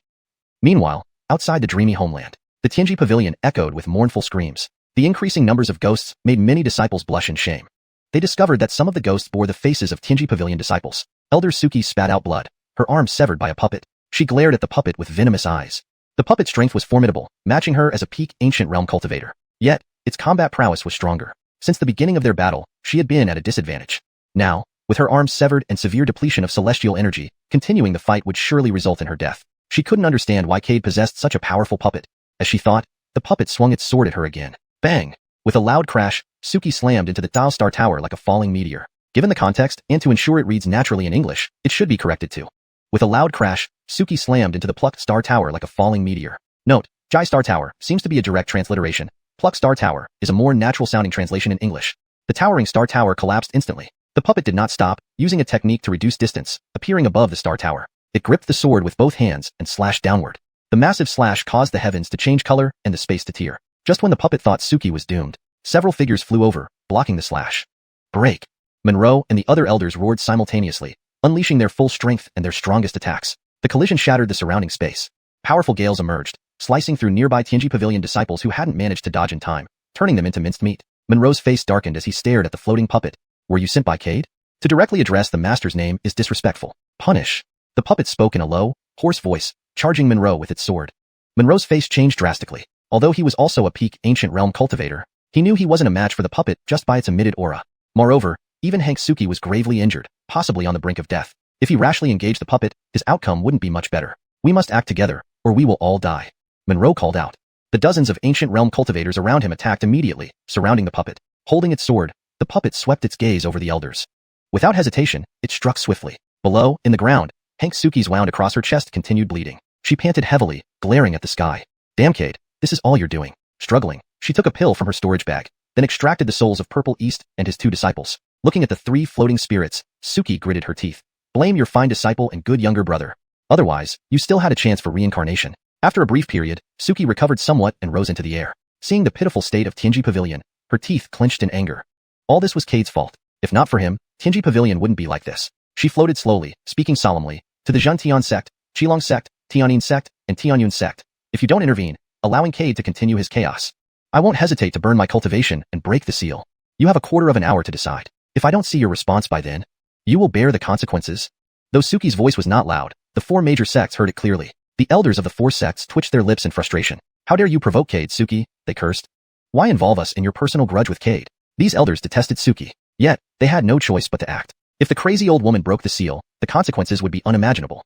Meanwhile, outside the dreamy homeland, the Tianji Pavilion echoed with mournful screams. The increasing numbers of ghosts made many disciples blush in shame. They discovered that some of the ghosts bore the faces of Tianji Pavilion disciples. Elder Suki spat out blood, her arm severed by a puppet. She glared at the puppet with venomous eyes. The puppet's strength was formidable, matching her as a peak ancient realm cultivator. Yet, its combat prowess was stronger. Since the beginning of their battle, she had been at a disadvantage. Now, with her arms severed and severe depletion of celestial energy, continuing the fight would surely result in her death. She couldn't understand why Cade possessed such a powerful puppet. As she thought, the puppet swung its sword at her again. Bang! With a loud crash, Suki slammed into the Tao Star Tower like a falling meteor. Given the context, and to ensure it reads naturally in English, it should be corrected too. With a loud crash, Suki slammed into the Plucked Star Tower like a falling meteor. Note, Jai Star Tower seems to be a direct transliteration. Plucked Star Tower is a more natural-sounding translation in English. The towering Star Tower collapsed instantly. The puppet did not stop, using a technique to reduce distance, appearing above the Star Tower. It gripped the sword with both hands and slashed downward. The massive slash caused the heavens to change color and the space to tear. Just when the puppet thought Suki was doomed, several figures flew over, blocking the slash. Break! Monroe and the other elders roared simultaneously, unleashing their full strength and their strongest attacks. The collision shattered the surrounding space. Powerful gales emerged, slicing through nearby Tianji Pavilion disciples who hadn't managed to dodge in time, turning them into minced meat. Monroe's face darkened as he stared at the floating puppet. Were you sent by Cade? To directly address the master's name is disrespectful. Punish. The puppet spoke in a low, hoarse voice, charging Monroe with its sword. Monroe's face changed drastically. Although he was also a peak ancient realm cultivator, he knew he wasn't a match for the puppet just by its emitted aura. Moreover, even Hank Suki was gravely injured, possibly on the brink of death. If he rashly engaged the puppet, his outcome wouldn't be much better. We must act together, or we will all die. Monroe called out. The dozens of ancient realm cultivators around him attacked immediately, surrounding the puppet. Holding its sword, the puppet swept its gaze over the elders. Without hesitation, it struck swiftly. Below, in the ground, Hank Suki's wound across her chest continued bleeding. She panted heavily, glaring at the sky. Damn, Cade, this is all you're doing. Struggling, she took a pill from her storage bag, then extracted the souls of Purple East and his two disciples. Looking at the three floating spirits, Suki gritted her teeth. Blame your fine disciple and good younger brother. Otherwise, you still had a chance for reincarnation. After a brief period, Suki recovered somewhat and rose into the air. Seeing the pitiful state of Tianji Pavilion, her teeth clenched in anger. All this was Cade's fault. If not for him, Tianji Pavilion wouldn't be like this. She floated slowly, speaking solemnly, to the Zhentian sect, Qilong sect, Tianin sect, and Tianyun sect. If you don't intervene, allowing Cade to continue his chaos, I won't hesitate to burn my cultivation and break the seal. You have a quarter of an hour to decide. If I don't see your response by then, you will bear the consequences. Though Suki's voice was not loud, the four major sects heard it clearly. The elders of the four sects twitched their lips in frustration. How dare you provoke Cade, Suki, they cursed. Why involve us in your personal grudge with Cade? These elders detested Suki. Yet, they had no choice but to act. If the crazy old woman broke the seal, the consequences would be unimaginable.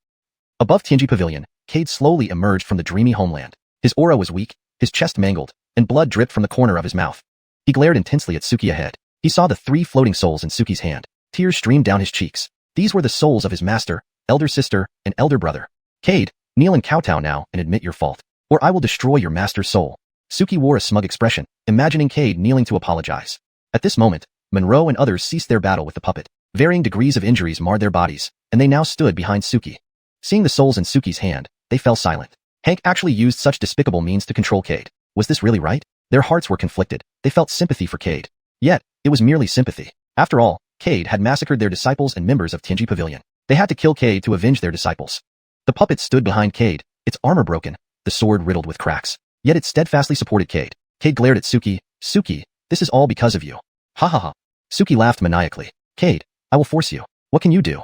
Above Tianji Pavilion, Cade slowly emerged from the dreamy homeland. His aura was weak, his chest mangled, and blood dripped from the corner of his mouth. He glared intensely at Suki ahead. He saw the three floating souls in Suki's hand. Tears streamed down his cheeks. These were the souls of his master, elder sister, and elder brother. Cade, kneel and kowtow now and admit your fault, or I will destroy your master's soul. Suki wore a smug expression, imagining Cade kneeling to apologize. At this moment, Monroe and others ceased their battle with the puppet. Varying degrees of injuries marred their bodies, and they now stood behind Suki. Seeing the souls in Suki's hand, they fell silent. Hank actually used such despicable means to control Cade. Was this really right? Their hearts were conflicted. They felt sympathy for Cade. Yet, it was merely sympathy. After all, Cade had massacred their disciples and members of Tianji Pavilion. They had to kill Cade to avenge their disciples. The puppet stood behind Cade, its armor broken, the sword riddled with cracks. Yet it steadfastly supported Cade. Cade glared at Suki. Suki, this is all because of you. Ha ha ha. Suki laughed maniacally. Cade, I will force you. What can you do?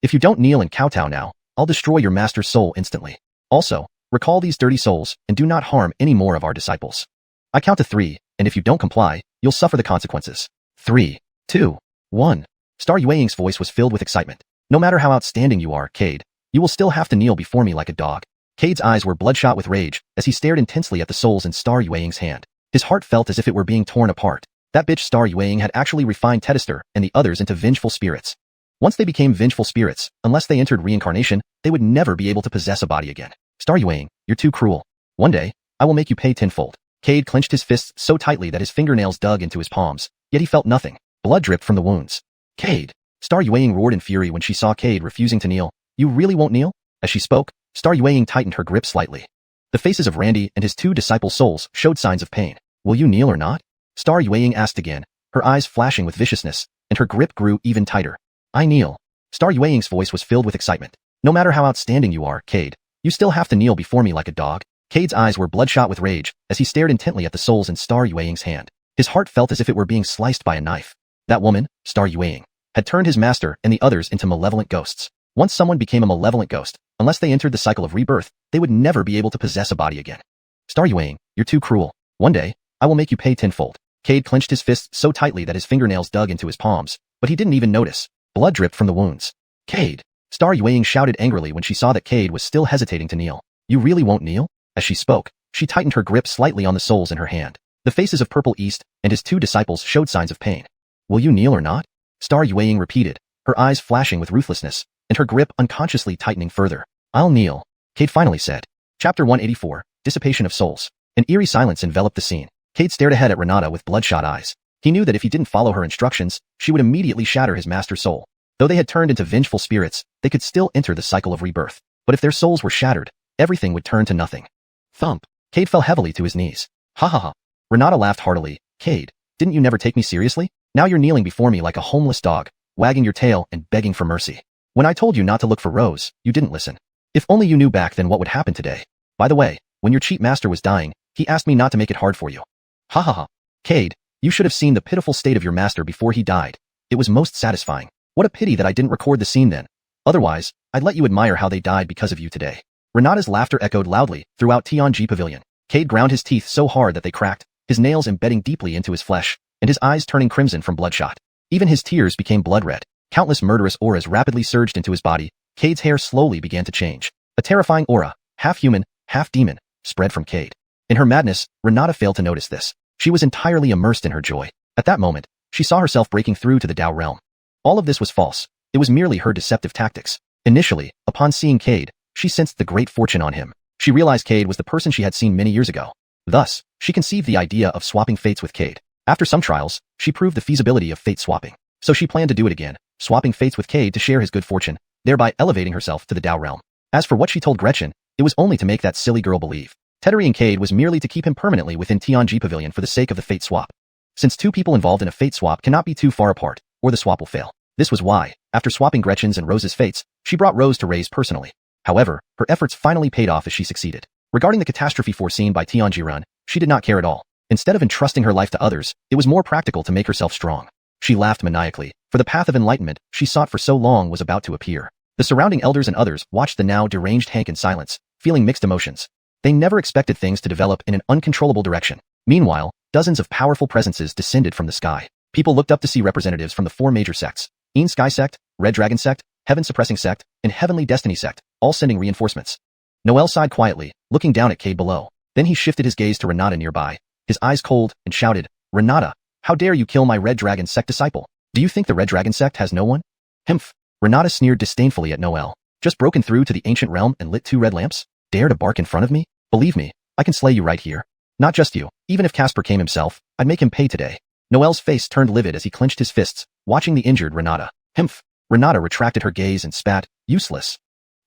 If you don't kneel and kowtow now, I'll destroy your master's soul instantly. Also, recall these dirty souls and do not harm any more of our disciples. I count to 3, and if you don't comply, you'll suffer the consequences. 3, 2, 1. Star Yueying's voice was filled with excitement. No matter how outstanding you are, Cade, you will still have to kneel before me like a dog. Cade's eyes were bloodshot with rage as he stared intensely at the souls in Star Yueying's hand. His heart felt as if it were being torn apart. That bitch Star Yueying had actually refined Detested and the others into vengeful spirits. Once they became vengeful spirits, unless they entered reincarnation, they would never be able to possess a body again. Star Yueying, you're too cruel. One day, I will make you pay tenfold. Cade clenched his fists so tightly that his fingernails dug into his palms, yet he felt nothing. Blood dripped from the wounds. Cade! Star Yueying roared in fury when she saw Cade refusing to kneel. You really won't kneel? As she spoke, Star Yueying tightened her grip slightly. The faces of Randy and his 2 disciple souls showed signs of pain. Will you kneel or not? Star Yueying asked again, her eyes flashing with viciousness, and her grip grew even tighter. I kneel. Star Yueying's voice was filled with excitement. No matter how outstanding you are, Cade, you still have to kneel before me like a dog. Cade's eyes were bloodshot with rage as he stared intently at the souls in Star Yueying's hand. His heart felt as if it were being sliced by a knife. That woman, Star Yueying, had turned his master and the others into malevolent ghosts. Once someone became a malevolent ghost, unless they entered the cycle of rebirth, they would never be able to possess a body again. Star Yueying, you're too cruel. One day, I will make you pay tenfold. Cade clenched his fists so tightly that his fingernails dug into his palms, but he didn't even notice. Blood dripped from the wounds. Cade! Star Yueying shouted angrily when she saw that Cade was still hesitating to kneel. You really won't kneel? As she spoke, she tightened her grip slightly on the souls in her hand. The faces of Purple East and his 2 disciples showed signs of pain. Will you kneel or not? Star Yueying repeated, her eyes flashing with ruthlessness, and her grip unconsciously tightening further. I'll kneel, Cade finally said. Chapter 184, Dissipation of Souls. An eerie silence enveloped the scene. Cade stared ahead at Renata with bloodshot eyes. He knew that if he didn't follow her instructions, she would immediately shatter his master's soul. Though they had turned into vengeful spirits, they could still enter the cycle of rebirth. But if their souls were shattered, everything would turn to nothing. Thump. Cade fell heavily to his knees. Ha ha ha. Renata laughed heartily. Cade, didn't you never take me seriously? Now you're kneeling before me like a homeless dog, wagging your tail and begging for mercy. When I told you not to look for Rose, you didn't listen. If only you knew back then what would happen today. By the way, when your cheap master was dying, he asked me not to make it hard for you. Ha ha ha. Cade, you should have seen the pitiful state of your master before he died. It was most satisfying. What a pity that I didn't record the scene then. Otherwise, I'd let you admire how they died because of you today. Renata's laughter echoed loudly throughout Tianji Pavilion. Cade ground his teeth so hard that they cracked, his nails embedding deeply into his flesh, and his eyes turning crimson from bloodshot. Even his tears became blood red. Countless murderous auras rapidly surged into his body. Cade's hair slowly began to change. A terrifying aura, half human, half demon, spread from Cade. In her madness, Renata failed to notice this. She was entirely immersed in her joy. At that moment, she saw herself breaking through to the Dao realm. All of this was false. It was merely her deceptive tactics. Initially, upon seeing Cade, she sensed the great fortune on him. She realized Cade was the person she had seen many years ago. Thus, she conceived the idea of swapping fates with Cade. After some trials, she proved the feasibility of fate swapping. So she planned to do it again, swapping fates with Cade to share his good fortune, thereby elevating herself to the Dao realm. As for what she told Gretchen, it was only to make that silly girl believe. Tethering Cade was merely to keep him permanently within Tianji Pavilion for the sake of the fate swap. Since two people involved in a fate swap cannot be too far apart, or the swap will fail. This was why, after swapping Gretchen's and Rose's fates, she brought Rose to Ray's personally. However, her efforts finally paid off as she succeeded. Regarding the catastrophe foreseen by Tianji, she did not care at all. Instead of entrusting her life to others, it was more practical to make herself strong. She laughed maniacally, for the path of enlightenment she sought for so long was about to appear. The surrounding elders and others watched the now deranged Hank in silence, feeling mixed emotions. They never expected things to develop in an uncontrollable direction. Meanwhile, dozens of powerful presences descended from the sky. People looked up to see representatives from the four major sects: Yin Sky Sect, Red Dragon Sect, Heaven Suppressing Sect, and Heavenly Destiny Sect, all sending reinforcements. Noel sighed quietly, looking down at Cade below. Then he shifted his gaze to Renata nearby, his eyes cold, and shouted, "Renata, how dare you kill my Red Dragon Sect disciple? Do you think the Red Dragon Sect has no one?" Humph. Renata sneered disdainfully at Noel. Just broken through to the ancient realm and lit 2 red lamps? Dare to bark in front of me? Believe me, I can slay you right here. Not just you, even if Casper came himself, I'd make him pay today. Noel's face turned livid as he clenched his fists, watching the injured Renata. Humph. Renata retracted her gaze and spat, useless.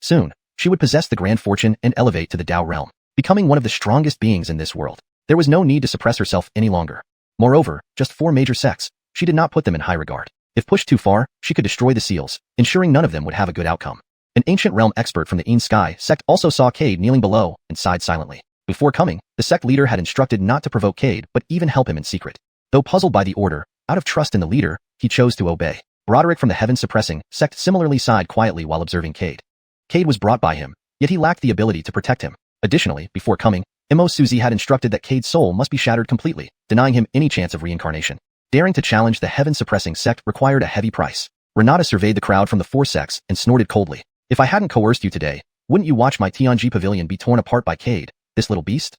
Soon, she would possess the grand fortune and elevate to the Dao realm, becoming one of the strongest beings in this world. There was no need to suppress herself any longer. Moreover, just 4 major sects, she did not put them in high regard. If pushed too far, she could destroy the seals, ensuring none of them would have a good outcome. An ancient realm expert from the Yin Sky sect also saw Cade kneeling below and sighed silently. Before coming, the sect leader had instructed not to provoke Cade but even help him in secret. Though puzzled by the order, out of trust in the leader, he chose to obey. Broderick from the Heaven Suppressing sect similarly sighed quietly while observing Cade. Cade was brought by him, yet he lacked the ability to protect him. Additionally, before coming, Imo Suzy had instructed that Cade's soul must be shattered completely, denying him any chance of reincarnation. Daring to challenge the Heaven Suppressing sect required a heavy price. Renata surveyed the crowd from the 4 sects and snorted coldly. If I hadn't coerced you today, wouldn't you watch my Tianji Pavilion be torn apart by Cade, this little beast?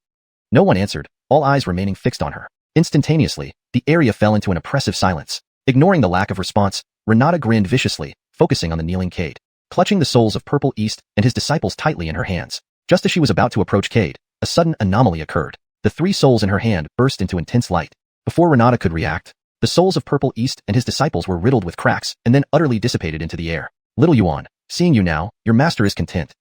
No one answered, all eyes remaining fixed on her. Instantaneously, the area fell into an oppressive silence. Ignoring the lack of response, Renata grinned viciously, focusing on the kneeling Cade. Clutching the souls of Purple East and his disciples tightly in her hands. Just as she was about to approach Cade, a sudden anomaly occurred. The 3 souls in her hand burst into intense light. Before Renata could react, the souls of Purple East and his disciples were riddled with cracks and then utterly dissipated into the air. Little Yuan, seeing you now, your master is content.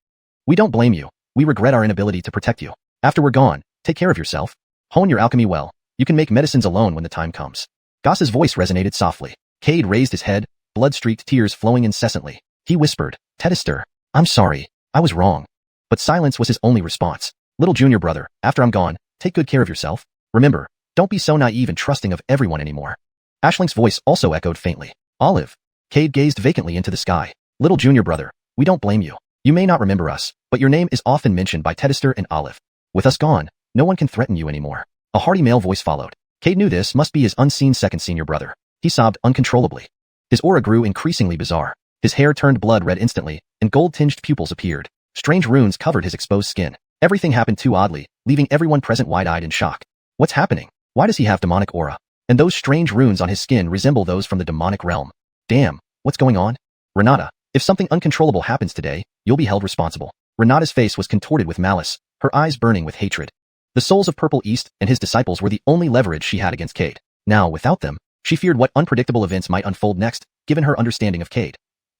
We don't blame you. We regret our inability to protect you. After we're gone, take care of yourself. Hone your alchemy well. You can make medicines alone when the time comes. Goss's voice resonated softly. Cade raised his head, blood-streaked tears flowing incessantly. He whispered, Tedister, I'm sorry. I was wrong. But silence was his only response. Little junior brother, after I'm gone, take good care of yourself. Remember, don't be so naive and trusting of everyone anymore. Ashling's voice also echoed faintly. Olive. Cade gazed vacantly into the sky. Little junior brother, we don't blame you. You may not remember us, but your name is often mentioned by Tedister and Olive. With us gone, no one can threaten you anymore. A hearty male voice followed. Cade knew this must be his unseen second senior brother. He sobbed uncontrollably. His aura grew increasingly bizarre. His hair turned blood red instantly, and gold-tinged pupils appeared. Strange runes covered his exposed skin. Everything happened too oddly, leaving everyone present wide-eyed in shock. What's happening? Why does he have demonic aura? And those strange runes on his skin resemble those from the demonic realm. Damn, what's going on? Renata, if something uncontrollable happens today, you'll be held responsible. Renata's face was contorted with malice, her eyes burning with hatred. The souls of Purple East and his disciples were the only leverage she had against Cade. Now, without them, she feared what unpredictable events might unfold next, given her understanding of Cade.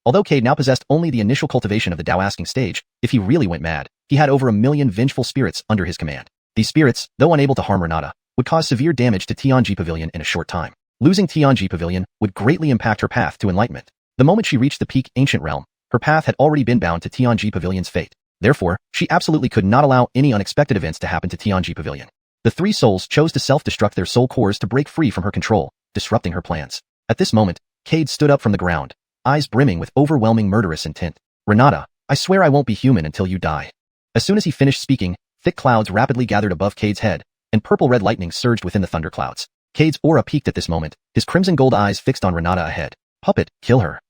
Although Cade now possessed only the initial cultivation of the Dao-asking stage, if he really went mad, he had over 1 million vengeful spirits under his command. These spirits, though unable to harm Renata, would cause severe damage to Tianji Pavilion in a short time. Losing Tianji Pavilion would greatly impact her path to enlightenment. The moment she reached the peak ancient realm, her path had already been bound to Tianji Pavilion's fate. Therefore, she absolutely could not allow any unexpected events to happen to Tianji Pavilion. The 3 souls chose to self-destruct their soul cores to break free from her control, disrupting her plans. At this moment, Cade stood up from the ground, eyes brimming with overwhelming murderous intent. Renata, I swear I won't be human until you die. As soon as he finished speaking, thick clouds rapidly gathered above Cade's head, and purple-red lightning surged within the thunderclouds. Cade's aura peaked at this moment, his crimson gold eyes fixed on Renata ahead. Puppet, kill her.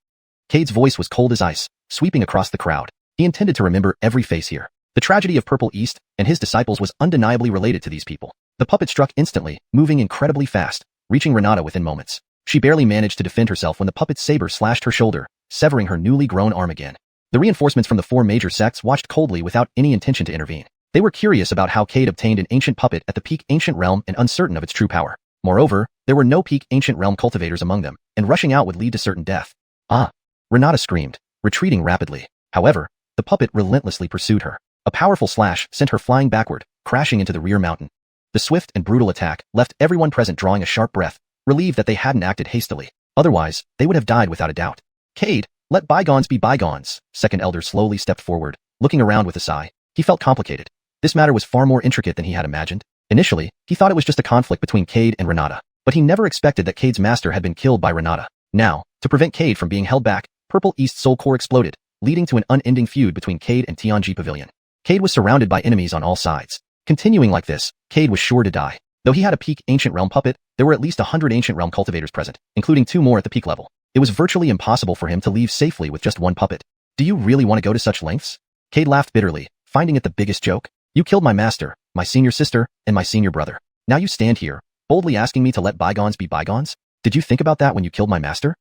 Cade's voice was cold as ice, sweeping across the crowd. He intended to remember every face here. The tragedy of Purple East and his disciples was undeniably related to these people. The puppet struck instantly, moving incredibly fast, reaching Renata within moments. She barely managed to defend herself when the puppet's saber slashed her shoulder, severing her newly grown arm again. The reinforcements from the 4 major sects watched coldly without any intention to intervene. They were curious about how Cade obtained an ancient puppet at the peak ancient realm and uncertain of its true power. Moreover, There were no peak ancient realm cultivators among them, and rushing out would lead to certain death. Ah! Renata screamed, retreating rapidly. However, the puppet relentlessly pursued her. A powerful slash sent her flying backward, crashing into the rear mountain. The swift and brutal attack left everyone present drawing a sharp breath, relieved that they hadn't acted hastily. Otherwise, they would have died without a doubt. Cade, let bygones be bygones. Second Elder slowly stepped forward, looking around with a sigh. He felt complicated. This matter was far more intricate than he had imagined. Initially, he thought it was just a conflict between Cade and Renata, but he never expected that Cade's master had been killed by Renata. Now, to prevent Cade from being held back, Purple East Soul Core exploded, leading to an unending feud between Cade and Tianji Pavilion. Cade was surrounded by enemies on all sides. Continuing like this, Cade was sure to die. Though he had a peak ancient realm puppet, there were at least 100 ancient realm cultivators present, including 2 more at the peak level. It was virtually impossible for him to leave safely with just 1 puppet. Do you really want to go to such lengths? Cade laughed bitterly, finding it the biggest joke. You killed my master, my senior sister, and my senior brother. Now you stand here, boldly asking me to let bygones be bygones? Did you think about that when you killed my master?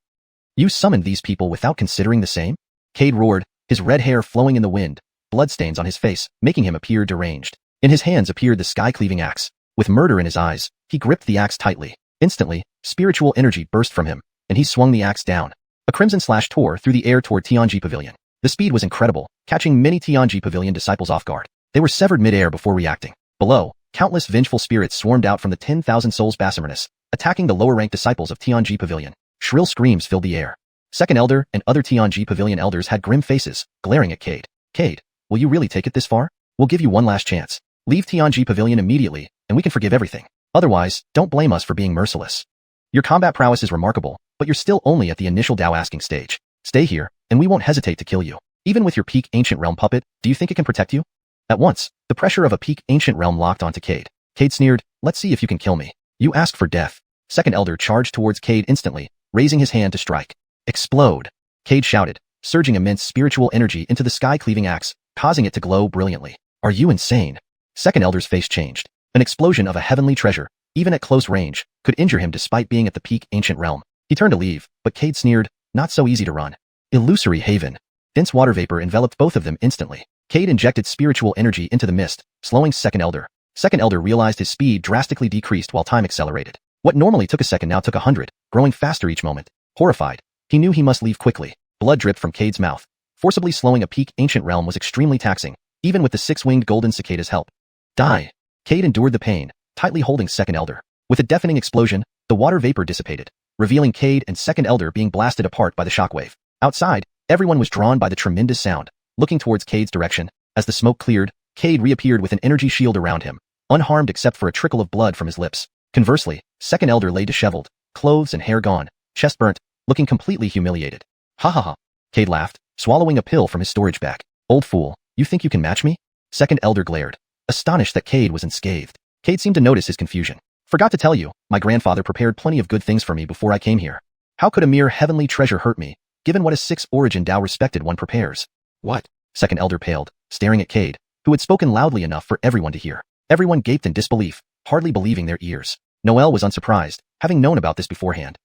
You summoned these people without considering the same? Cade roared, his red hair flowing in the wind, bloodstains on his face, making him appear deranged. In his hands appeared the sky-cleaving axe. With murder in his eyes, he gripped the axe tightly. Instantly, spiritual energy burst from him, and he swung the axe down. A crimson slash tore through the air toward Tianji Pavilion. The speed was incredible, catching many Tianji Pavilion disciples off guard. They were severed mid-air before reacting. Below, countless vengeful spirits swarmed out from the 10,000 souls Basimernus, attacking the lower-ranked disciples of Tianji Pavilion. Shrill screams filled the air. Second Elder and other Tianji Pavilion elders had grim faces, glaring at Cade. Cade, will you really take it this far? We'll give you one last chance. Leave Tianji Pavilion immediately, and we can forgive everything. Otherwise, don't blame us for being merciless. Your combat prowess is remarkable, but you're still only at the initial Dao asking stage. Stay here, and we won't hesitate to kill you. Even with your peak ancient realm puppet, do you think it can protect you? At once, the pressure of a peak ancient realm locked onto Cade. Cade sneered, let's see if you can kill me. You ask for death. Second Elder charged towards Cade instantly, raising his hand to strike. Explode! Cade shouted, surging immense spiritual energy into the sky-cleaving axe, causing it to glow brilliantly. Are you insane? Second Elder's face changed. An explosion of a heavenly treasure, even at close range, could injure him despite being at the peak ancient realm. He turned to leave, but Cade sneered, not so easy to run. Illusory haven. Dense water vapor enveloped both of them instantly. Cade injected spiritual energy into the mist, slowing Second Elder. Second Elder realized his speed drastically decreased while time accelerated. What normally took a second now took 100, growing faster each moment. Horrified, he knew he must leave quickly. Blood dripped from Cade's mouth. Forcibly slowing a peak ancient realm was extremely taxing, even with the 6-winged golden cicada's help. Die! Cade endured the pain, tightly holding Second Elder. With a deafening explosion, the water vapor dissipated, revealing Cade and Second Elder being blasted apart by the shockwave. Outside, everyone was drawn by the tremendous sound, looking towards Cade's direction. As the smoke cleared, Cade reappeared with an energy shield around him, unharmed except for a trickle of blood from his lips. Conversely, Second Elder lay disheveled, clothes and hair gone, chest burnt, looking completely humiliated. Ha ha ha! Cade laughed, swallowing a pill from his storage bag. Old fool, you think you can match me? Second Elder glared, astonished that Cade was unscathed. Cade seemed to notice his confusion. Forgot to tell you, my grandfather prepared plenty of good things for me before I came here. How could a mere heavenly treasure hurt me, given what a 6th-origin Dao respected one prepares? What? Second Elder paled, staring at Cade, who had spoken loudly enough for everyone to hear. Everyone gaped in disbelief, hardly believing their ears. Noelle was unsurprised, having known about this beforehand.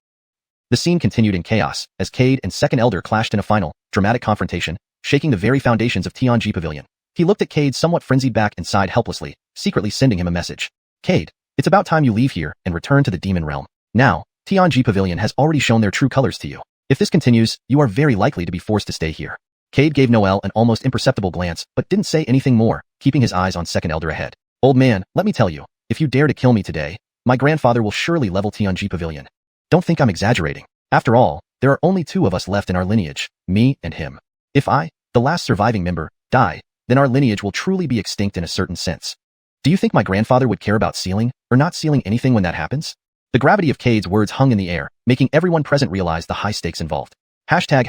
The scene continued in chaos, as Cade and Second Elder clashed in a final, dramatic confrontation, shaking the very foundations of Tianji Pavilion. He looked at Cade somewhat frenzied back and sighed helplessly, secretly sending him a message. Cade, it's about time you leave here and return to the demon realm. Now, Tianji Pavilion has already shown their true colors to you. If this continues, you are very likely to be forced to stay here. Cade gave Noelle an almost imperceptible glance, but didn't say anything more, keeping his eyes on Second Elder ahead. Old man, let me tell you, if you dare to kill me today, my grandfather will surely level Tianji Pavilion. Don't think I'm exaggerating. After all, there are only 2 of us left in our lineage, me and him. If I, the last surviving member, die, then our lineage will truly be extinct in a certain sense. Do you think my grandfather would care about sealing, or not sealing anything when that happens? The gravity of Cade's words hung in the air, making everyone present realize the high stakes involved. Hashtag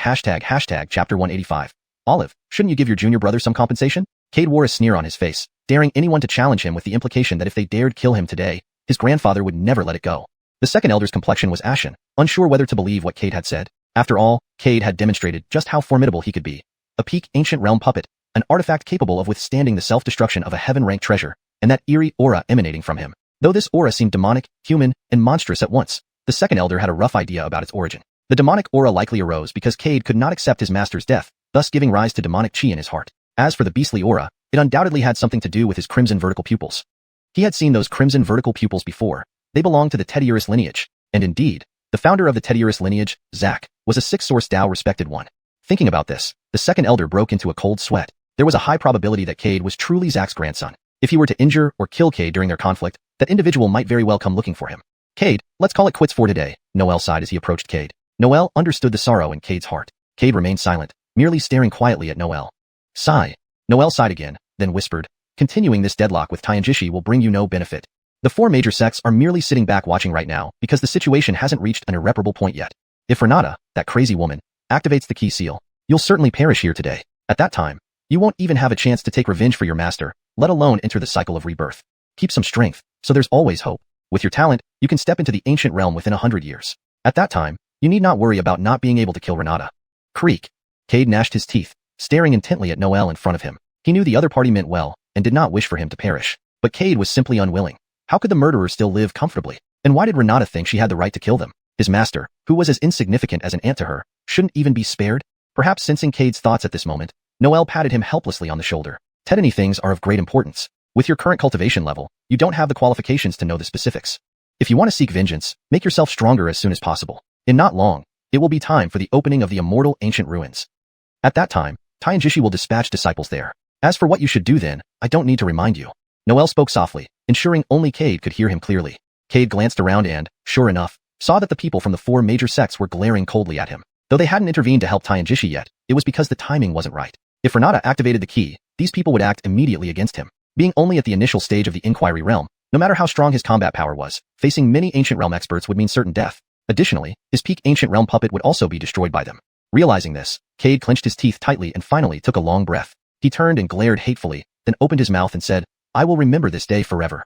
chapter 185. Olive, shouldn't you give your junior brother some compensation? Cade wore a sneer on his face, daring anyone to challenge him with the implication that if they dared kill him today, his grandfather would never let it go. The Second Elder's complexion was ashen, unsure whether to believe what Cade had said. After all, Cade had demonstrated just how formidable he could be. A peak ancient realm puppet, an artifact capable of withstanding the self-destruction of a heaven-ranked treasure, and that eerie aura emanating from him. Though this aura seemed demonic, human, and monstrous at once, the Second Elder had a rough idea about its origin. The demonic aura likely arose because Cade could not accept his master's death, thus giving rise to demonic chi in his heart. As for the beastly aura, it undoubtedly had something to do with his crimson vertical pupils. He had seen those crimson vertical pupils before. They belonged to the Teddiurus lineage. And indeed, the founder of the Tedierus lineage, Zach, was a six-source Tao respected one. Thinking about this, the second elder broke into a cold sweat. There was a high probability that Cade was truly Zach's grandson. If he were to injure or kill Cade during their conflict, that individual might very well come looking for him. Cade, let's call it quits for today, Noel sighed as he approached Cade. Noel understood the sorrow in Cade's heart. Cade remained silent, merely staring quietly at Noel. Sigh. Noel sighed again, then whispered, continuing this deadlock with Tianjishi will bring you no benefit. The four major sects are merely sitting back watching right now because the situation hasn't reached an irreparable point yet. If Renata, that crazy woman, activates the key seal, you'll certainly perish here today. At that time, you won't even have a chance to take revenge for your master, let alone enter the cycle of rebirth. Keep some strength, so there's always hope. With your talent, you can step into the ancient realm within 100 years. At that time, you need not worry about not being able to kill Renata. Creak. Cade gnashed his teeth, staring intently at Noel in front of him. He knew the other party meant well, and did not wish for him to perish. But Cade was simply unwilling. How could the murderer still live comfortably? And why did Renata think she had the right to kill them? His master, who was as insignificant as an ant to her, shouldn't even be spared? Perhaps sensing Cade's thoughts at this moment, Noel patted him helplessly on the shoulder. Tedany things are of great importance. With your current cultivation level, you don't have the qualifications to know the specifics. If you want to seek vengeance, make yourself stronger as soon as possible. In not long, it will be time for the opening of the immortal ancient ruins. At that time, Tianjishi will dispatch disciples there. As for what you should do then, I don't need to remind you. Noel spoke softly, ensuring only Cade could hear him clearly. Cade glanced around and, sure enough, saw that the people from the four major sects were glaring coldly at him. Though they hadn't intervened to help Tianjishi yet, it was because the timing wasn't right. If Renata activated the key, these people would act immediately against him. Being only at the initial stage of the inquiry realm, no matter how strong his combat power was, facing many ancient realm experts would mean certain death. Additionally, his peak ancient realm puppet would also be destroyed by them. Realizing this, Cade clenched his teeth tightly and finally took a long breath. He turned and glared hatefully, then opened his mouth and said, I will remember this day forever.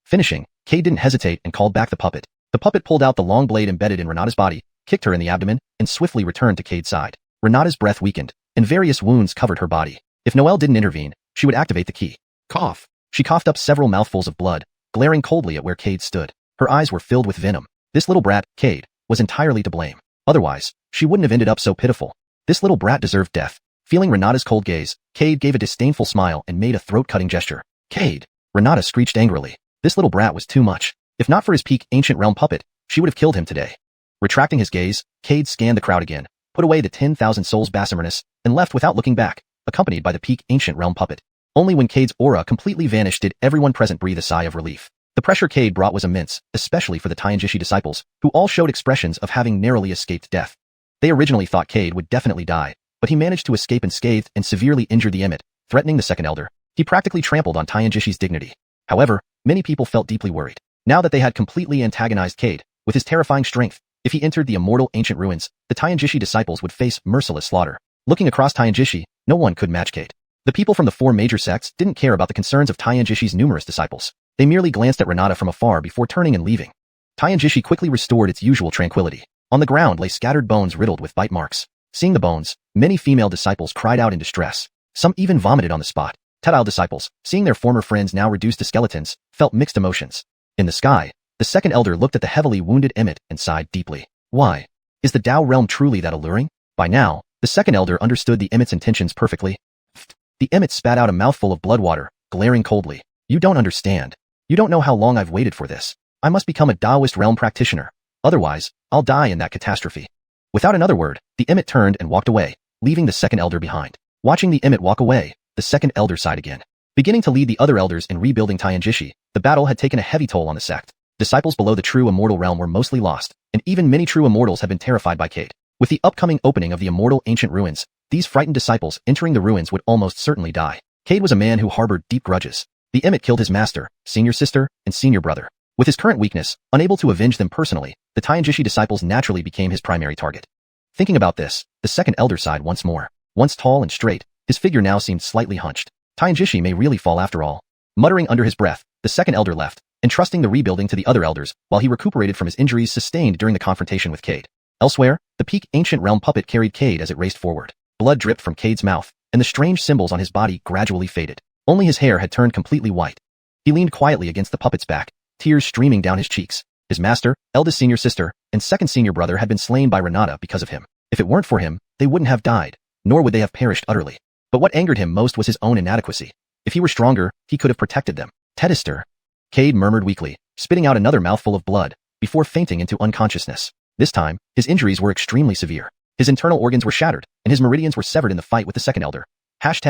Finishing, Cade didn't hesitate and called back the puppet. The puppet pulled out the long blade embedded in Renata's body, kicked her in the abdomen, and swiftly returned to Cade's side. Renata's breath weakened, and various wounds covered her body. If Noel didn't intervene, she would activate the key. Cough. She coughed up several mouthfuls of blood, glaring coldly at where Cade stood. Her eyes were filled with venom. This little brat, Cade, was entirely to blame. Otherwise, she wouldn't have ended up so pitiful. This little brat deserved death. Feeling Renata's cold gaze, Cade gave a disdainful smile and made a throat-cutting gesture. Cade! Renata screeched angrily. This little brat was too much. If not for his peak ancient realm puppet, she would have killed him today. Retracting his gaze, Cade scanned the crowd again, put away the 10,000 souls Basimernus, and left without looking back, accompanied by the peak ancient realm puppet. Only when Cade's aura completely vanished did everyone present breathe a sigh of relief. The pressure Cade brought was immense, especially for the Tianjishi disciples, who all showed expressions of having narrowly escaped death. They originally thought Cade would definitely die, but he managed to escape unscathed and severely injured the Emmet, threatening the second elder. He practically trampled on Tianjishi's dignity. However, many people felt deeply worried. Now that they had completely antagonized Cade, with his terrifying strength, if he entered the immortal ancient ruins, the Tianjishi disciples would face merciless slaughter. Looking across Tianjishi, no one could match Cade. The people from the four major sects didn't care about the concerns of Tianjishi's numerous disciples. They merely glanced at Renata from afar before turning and leaving. Tianjishi quickly restored its usual tranquility. On the ground lay scattered bones riddled with bite marks. Seeing the bones, many female disciples cried out in distress. Some even vomited on the spot. Tedile disciples, seeing their former friends now reduced to skeletons, felt mixed emotions. In the sky, the second elder looked at the heavily wounded Emmet and sighed deeply. Why? Is the Tao realm truly that alluring? By now, the second elder understood the Emmet's intentions perfectly. The Emmet spat out a mouthful of blood water, glaring coldly. You don't understand. You don't know how long I've waited for this. I must become a Taoist realm practitioner. Otherwise, I'll die in that catastrophe. Without another word, the Emmet turned and walked away, leaving the second elder behind. Watching the Emmet walk away, the second elder sighed again. Beginning to lead the other elders in rebuilding Tianjishi, the battle had taken a heavy toll on the sect. Disciples below the true immortal realm were mostly lost, and even many true immortals had been terrified by Cade. With the upcoming opening of the immortal ancient ruins, these frightened disciples entering the ruins would almost certainly die. Cade was a man who harbored deep grudges. The Emmet killed his master, senior sister, and senior brother. With his current weakness, unable to avenge them personally, the Tianjishi disciples naturally became his primary target. Thinking about this, the second elder sighed once more. Once tall and straight, his figure now seemed slightly hunched. Tianjishi may really fall after all. Muttering under his breath, the second elder left, entrusting the rebuilding to the other elders while he recuperated from his injuries sustained during the confrontation with Cade. Elsewhere, the peak ancient realm puppet carried Cade as it raced forward. Blood dripped from Cade's mouth, and the strange symbols on his body gradually faded. Only his hair had turned completely white. He leaned quietly against the puppet's back, tears streaming down his cheeks. His master, eldest senior sister, and second senior brother had been slain by Renata because of him. If it weren't for him, they wouldn't have died, nor would they have perished utterly. But what angered him most was his own inadequacy. If he were stronger, he could have protected them. Detested. Cade murmured weakly, spitting out another mouthful of blood, before fainting into unconsciousness. This time, his injuries were extremely severe. His internal organs were shattered, and his meridians were severed in the fight with the second elder. Chapter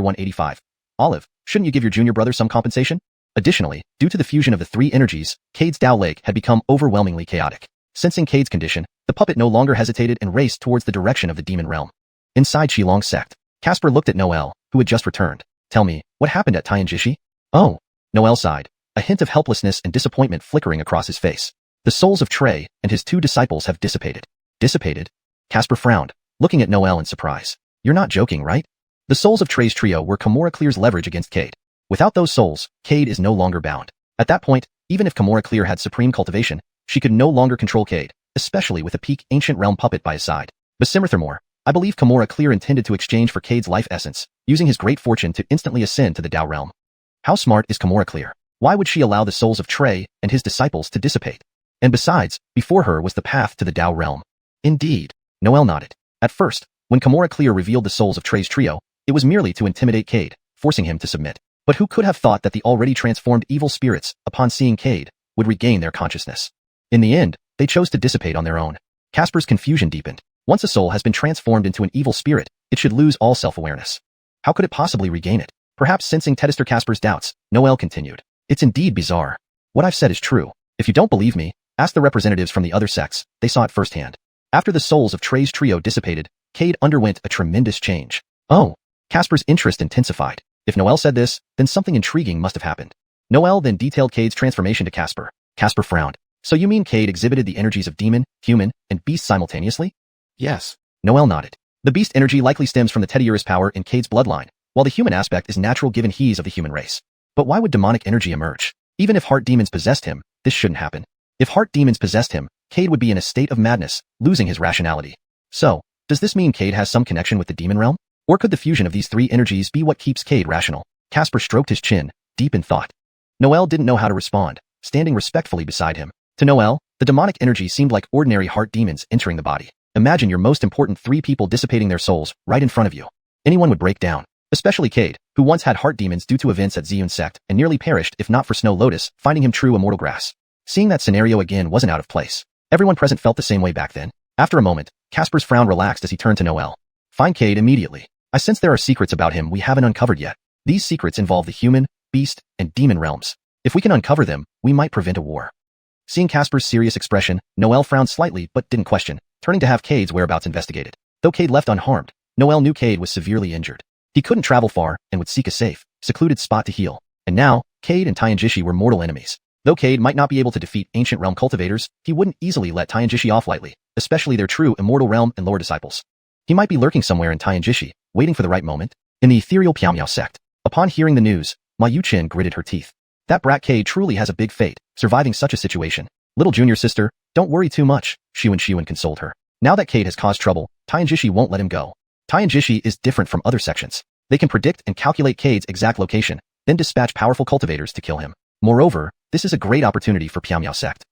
185. Olive, shouldn't you give your junior brother some compensation? Additionally, due to the fusion of the three energies, Cade's Dao Lake had become overwhelmingly chaotic. Sensing Cade's condition, the puppet no longer hesitated and raced towards the direction of the demon realm. Inside Shilong's sect, Casper looked at Noel, who had just returned. Tell me, what happened at Tianjishi? Oh. Noel sighed, a hint of helplessness and disappointment flickering across his face. The souls of Trey and his two disciples have dissipated. Dissipated? Casper frowned, looking at Noel in surprise. You're not joking, right? The souls of Trey's trio were Kimura Clear's leverage against Cade. Without those souls, Cade is no longer bound. At that point, even if Kimura Clear had supreme cultivation, she could no longer control Cade, especially with a peak ancient realm puppet by his side. But furthermore, I believe Kimura Clear intended to exchange for Cade's life essence, using his great fortune to instantly ascend to the Dao realm. How smart is Kimura Clear? Why would she allow the souls of Trey and his disciples to dissipate? And besides, before her was the path to the Dao realm. Indeed. Noel nodded. At first, when Kimura Clear revealed the souls of Trey's trio, it was merely to intimidate Cade, forcing him to submit. But who could have thought that the already transformed evil spirits, upon seeing Cade, would regain their consciousness? In the end, they chose to dissipate on their own. Casper's confusion deepened. Once a soul has been transformed into an evil spirit, it should lose all self-awareness. How could it possibly regain it? Perhaps sensing Tedister Casper's doubts, Noel continued. It's indeed bizarre. What I've said is true. If you don't believe me, ask the representatives from the other sects, they saw it firsthand. After the souls of Trey's trio dissipated, Cade underwent a tremendous change. Oh. Casper's interest intensified. If Noel said this, then something intriguing must have happened. Noel then detailed Cade's transformation to Casper. Casper frowned. So you mean Cade exhibited the energies of demon, human, and beast simultaneously? Yes. Noel nodded. The beast energy likely stems from the Tediurus power in Cade's bloodline, while the human aspect is natural given he's of the human race. But why would demonic energy emerge? Even if heart demons possessed him, this shouldn't happen. If heart demons possessed him, Cade would be in a state of madness, losing his rationality. So, does this mean Cade has some connection with the demon realm? Or could the fusion of these three energies be what keeps Cade rational? Casper stroked his chin, deep in thought. Noel didn't know how to respond, standing respectfully beside him. To Noel, the demonic energy seemed like ordinary heart demons entering the body. Imagine your most important three people dissipating their souls right in front of you. Anyone would break down. Especially Cade, who once had heart demons due to events at Xiuxian sect and nearly perished if not for Snow Lotus finding him true immortal grass. Seeing that scenario again wasn't out of place. Everyone present felt the same way back then. After a moment, Casper's frown relaxed as he turned to Noel. Find Cade immediately. I sense there are secrets about him we haven't uncovered yet. These secrets involve the human, beast, and demon realms. If we can uncover them, we might prevent a war. Seeing Casper's serious expression, Noel frowned slightly but didn't question, turning to have Cade's whereabouts investigated. Though Cade left unharmed, Noel knew Cade was severely injured. He couldn't travel far and would seek a safe, secluded spot to heal. And now, Cade and Tianjishi were mortal enemies. Though Cade might not be able to defeat ancient realm cultivators, he wouldn't easily let Tianjishi off lightly, especially their true immortal realm and lore disciples. He might be lurking somewhere in Tianjishi, waiting for the right moment. In the ethereal Piao sect, upon hearing the news, Ma Yuchen gritted her teeth. That brat Cade truly has a big fate, surviving such a situation. Little junior sister, don't worry too much, Xiuxian consoled her. Now that Cade has caused trouble, Tianjishi won't let him go. Tianjishi is different from other sections. They can predict and calculate Cade's exact location, then dispatch powerful cultivators to kill him. Moreover, this is a great opportunity for Piao sect.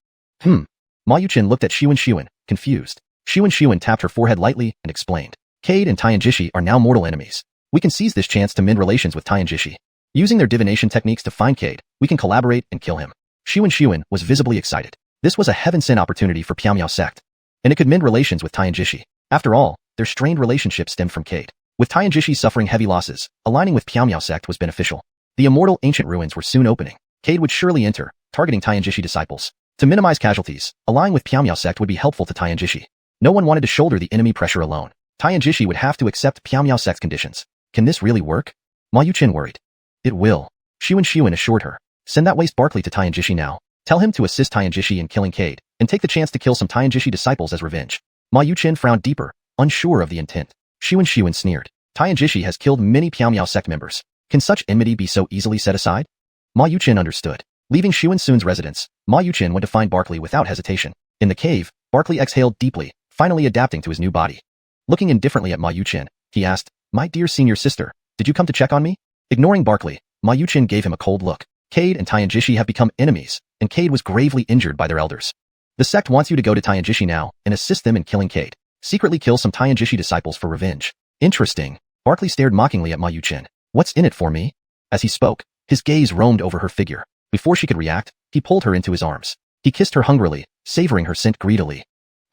Ma Yuchen looked at Xiuxian, confused. Xiuxian tapped her forehead lightly and explained. Cade and Tianjishi are now mortal enemies. We can seize this chance to mend relations with Tianjishi. Using their divination techniques to find Cade, we can collaborate and kill him. Xiuxian was visibly excited. This was a heaven-sent opportunity for Piao sect. And it could mend relations with Tianjishi. After all, their strained relationship stemmed from Cade. With Tianjishi suffering heavy losses, aligning with Piao sect was beneficial. The immortal ancient ruins were soon opening. Cade would surely enter, targeting Tianjishi disciples. To minimize casualties, allying with Piao sect would be helpful to Tianjishi. No one wanted to shoulder the enemy pressure alone. Tianjishi would have to accept Piao sect's conditions. Can this really work? Ma Yuchen worried. It will. Xiuxian assured her. Send that waste Barkley to Tianjishi now. Tell him to assist Tianjishi in killing Cade, and take the chance to kill some Tianjishi disciples as revenge. Ma Yuchen frowned deeper, unsure of the intent. Xiuxian sneered. Tianjishi has killed many Piao sect members. Can such enmity be so easily set aside? Ma Yuchen understood. Leaving Xiuxian's residence, Ma Yuchen went to find Barkley without hesitation. In the cave, Barkley exhaled deeply, finally adapting to his new body. Looking indifferently at Ma Yuchen, he asked, My dear senior sister, did you come to check on me? Ignoring Barkley, Ma Yuchen gave him a cold look. Cade and Tianjishi have become enemies, and Cade was gravely injured by their elders. The sect wants you to go to Tianjishi now and assist them in killing Cade. Secretly kill some Tianjishi disciples for revenge. Interesting. Barkley stared mockingly at Ma Yuchen. What's in it for me? As he spoke, his gaze roamed over her figure. Before she could react, he pulled her into his arms. He kissed her hungrily, savoring her scent greedily.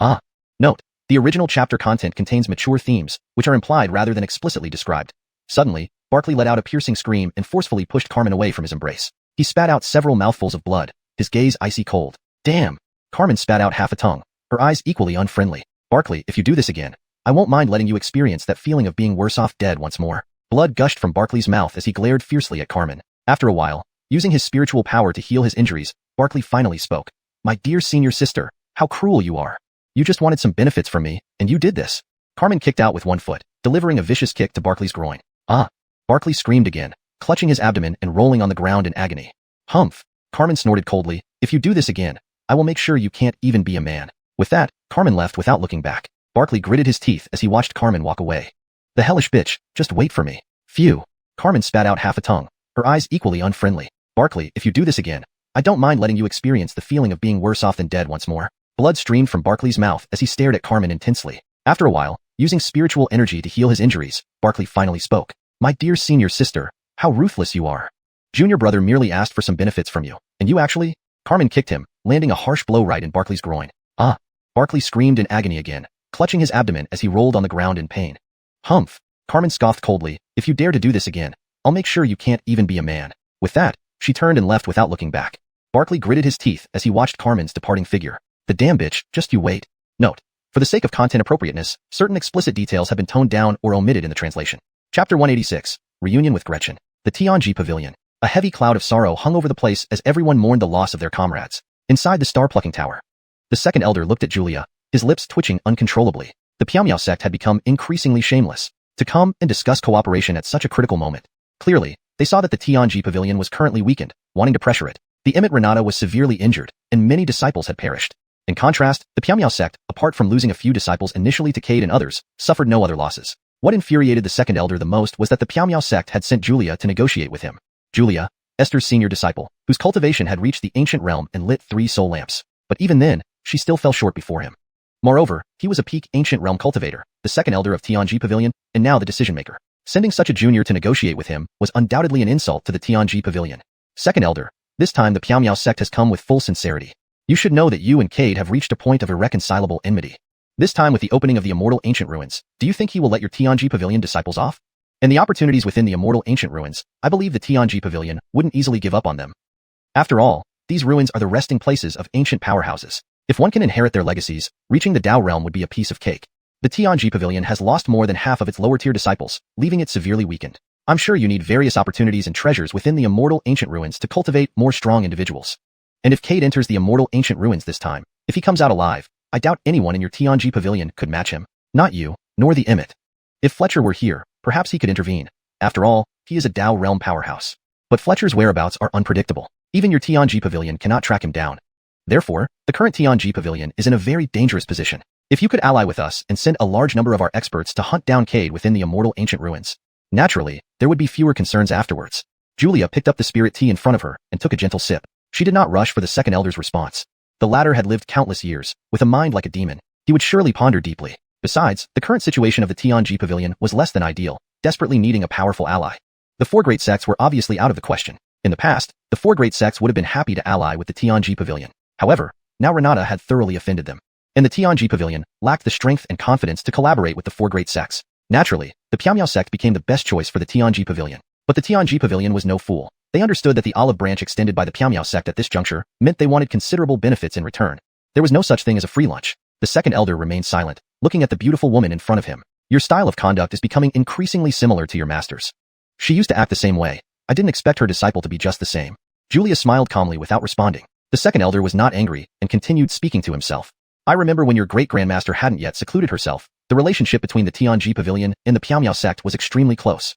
Ah. Note: the original chapter content contains mature themes, which are implied rather than explicitly described. Suddenly, Barkley let out a piercing scream and forcefully pushed Carmen away from his embrace. He spat out several mouthfuls of blood, his gaze icy cold. Damn! Carmen spat out half a tongue, her eyes equally unfriendly. Barkley, if you do this again, I won't mind letting you experience that feeling of being worse off dead once more. Blood gushed from Barkley's mouth as he glared fiercely at Carmen. After a while, using his spiritual power to heal his injuries, Barkley finally spoke. My dear senior sister, how cruel you are. You just wanted some benefits from me, and you did this. Carmen kicked out with one foot, delivering a vicious kick to Barkley's groin. Ah! Barkley screamed again, clutching his abdomen and rolling on the ground in agony. Humph! Carmen snorted coldly. If you do this again, I will make sure you can't even be a man. With that, Carmen left without looking back. Barkley gritted his teeth as he watched Carmen walk away. The hellish bitch, just wait for me. Phew! Carmen spat out half a tongue, her eyes equally unfriendly. Barkley, if you do this again, I don't mind letting you experience the feeling of being worse off than dead once more. Blood streamed from Barkley's mouth as he stared at Carmen intensely. After a while, using spiritual energy to heal his injuries, Barkley finally spoke. My dear senior sister, how ruthless you are. Junior brother merely asked for some benefits from you, and you actually? Carmen kicked him, landing a harsh blow right in Barkley's groin. Ah! Barkley screamed in agony again, clutching his abdomen as he rolled on the ground in pain. Humph! Carmen scoffed coldly. If you dare to do this again, I'll make sure you can't even be a man. With that, she turned and left without looking back. Barkley gritted his teeth as he watched Carmen's departing figure. The damn bitch, just you wait. Note: for the sake of content appropriateness, certain explicit details have been toned down or omitted in the translation. Chapter 186, Reunion with Gretchen. The Tianji Pavilion. A heavy cloud of sorrow hung over the place as everyone mourned the loss of their comrades. Inside the star-plucking tower, the second elder looked at Julia, his lips twitching uncontrollably. The Piao sect had become increasingly shameless. To come and discuss cooperation at such a critical moment. Clearly, they saw that the Tianji Pavilion was currently weakened, wanting to pressure it. The Emmet Renata was severely injured, and many disciples had perished. In contrast, the Piao sect, apart from losing a few disciples initially to Cade and others, suffered no other losses. What infuriated the second elder the most was that the Piao sect had sent Julia to negotiate with him. Julia, Esther's senior disciple, whose cultivation had reached the ancient realm and lit 3 soul lamps. But even then, she still fell short before him. Moreover, he was a peak ancient realm cultivator, the second elder of Tianji Pavilion, and now the decision-maker. Sending such a junior to negotiate with him was undoubtedly an insult to the Tianji Pavilion. Second elder, this time the Piao sect has come with full sincerity. You should know that you and Cade have reached a point of irreconcilable enmity. This time with the opening of the immortal ancient ruins, do you think he will let your Tianji Pavilion disciples off? And the opportunities within the immortal ancient ruins, I believe the Tianji Pavilion wouldn't easily give up on them. After all, these ruins are the resting places of ancient powerhouses. If one can inherit their legacies, reaching the Dao realm would be a piece of cake. The Tianji Pavilion has lost more than half of its lower-tier disciples, leaving it severely weakened. I'm sure you need various opportunities and treasures within the immortal ancient ruins to cultivate more strong individuals. And if Cade enters the immortal ancient ruins this time, if he comes out alive, I doubt anyone in your Tianji Pavilion could match him. Not you, nor the Emmet. If Fletcher were here, perhaps he could intervene. After all, he is a Dao realm powerhouse. But Fletcher's whereabouts are unpredictable. Even your Tianji Pavilion cannot track him down. Therefore, the current Tianji Pavilion is in a very dangerous position. If you could ally with us and send a large number of our experts to hunt down Cade within the immortal ancient ruins, naturally, there would be fewer concerns afterwards. Julia picked up the spirit tea in front of her and took a gentle sip. She did not rush for the second elder's response. The latter had lived countless years, with a mind like a demon. He would surely ponder deeply. Besides, the current situation of the Tianji Pavilion was less than ideal, desperately needing a powerful ally. The 4 great sects were obviously out of the question. In the past, the 4 great sects would have been happy to ally with the Tianji Pavilion. However, now Renata had thoroughly offended them. And the Tianji Pavilion lacked the strength and confidence to collaborate with the 4 great sects. Naturally, the Piao sect became the best choice for the Tianji Pavilion. But the Tianji Pavilion was no fool. They understood that the olive branch extended by the Piao sect at this juncture meant they wanted considerable benefits in return. There was no such thing as a free lunch. The second elder remained silent, looking at the beautiful woman in front of him. Your style of conduct is becoming increasingly similar to your master's. She used to act the same way. I didn't expect her disciple to be just the same. Julia smiled calmly without responding. The second elder was not angry and continued speaking to himself. I remember when your great-grandmaster hadn't yet secluded herself, the relationship between the Tianji Pavilion and the Piao sect was extremely close.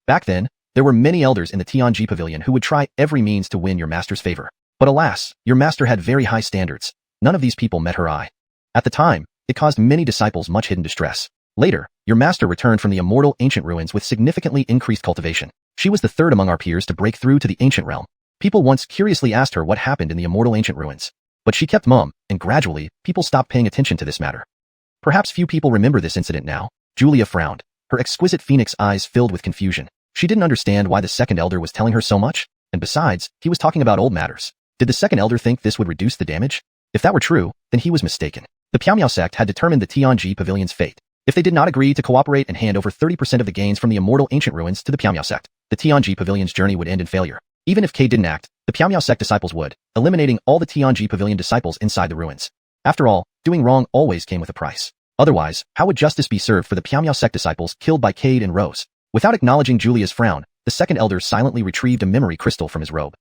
Back then, there were many elders in the Tianji Pavilion who would try every means to win your master's favor. But alas, your master had very high standards. None of these people met her eye. At the time, it caused many disciples much hidden distress. Later, your master returned from the immortal ancient ruins with significantly increased cultivation. She was the third among our peers to break through to the ancient realm. People once curiously asked her what happened in the immortal ancient ruins. But she kept mum, and gradually, people stopped paying attention to this matter. Perhaps few people remember this incident now. Julia frowned. Her exquisite phoenix eyes filled with confusion. She didn't understand why the second elder was telling her so much, and besides, he was talking about old matters. Did the second elder think this would reduce the damage? If that were true, then he was mistaken. The Piao Miao sect had determined the Tianji Pavilion's fate. If they did not agree to cooperate and hand over 30% of the gains from the immortal ancient ruins to the Piao Miao sect, the Tianji Pavilion's journey would end in failure. Even if K didn't act, the Piao Miao sect disciples would, eliminating all the Tianji Pavilion disciples inside the ruins. After all, doing wrong always came with a price. Otherwise, how would justice be served for the Piao Miao sect disciples killed by Cade and Rose? Without acknowledging Julia's frown, the second elder silently retrieved a memory crystal from his robe.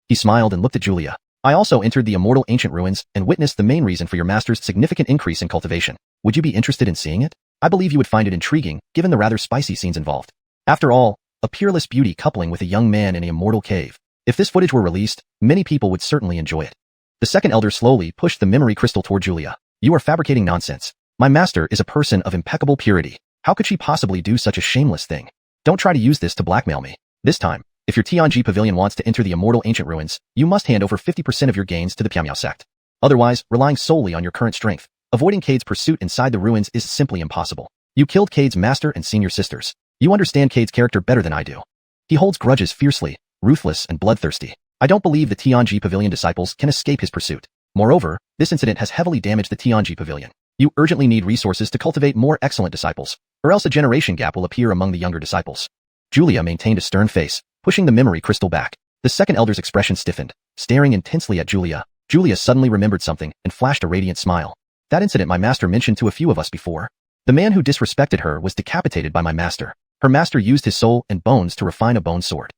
He smiled and looked at Julia. I also entered the immortal ancient ruins and witnessed the main reason for your master's significant increase in cultivation. Would you be interested in seeing it? I believe you would find it intriguing, given the rather spicy scenes involved. After all, a peerless beauty coupling with a young man in an immortal cave. If this footage were released, many people would certainly enjoy it. The second elder slowly pushed the memory crystal toward Julia. You are fabricating nonsense. My master is a person of impeccable purity. How could she possibly do such a shameless thing? Don't try to use this to blackmail me. This time, if your Tianji Pavilion wants to enter the immortal ancient ruins, you must hand over 50% of your gains to the Piao Miao sect. Otherwise, relying solely on your current strength, avoiding Cade's pursuit inside the ruins is simply impossible. You killed Cade's master and senior sisters. You understand Cade's character better than I do. He holds grudges fiercely, ruthless and bloodthirsty. I don't believe the Tianji Pavilion disciples can escape his pursuit. Moreover, this incident has heavily damaged the Tianji Pavilion. You urgently need resources to cultivate more excellent disciples, or else a generation gap will appear among the younger disciples. Julia maintained a stern face, pushing the memory crystal back. The second elder's expression stiffened, staring intensely at Julia. Julia suddenly remembered something and flashed a radiant smile. That incident my master mentioned to a few of us before. The man who disrespected her was decapitated by my master. Her master used his soul and bones to refine a bone sword.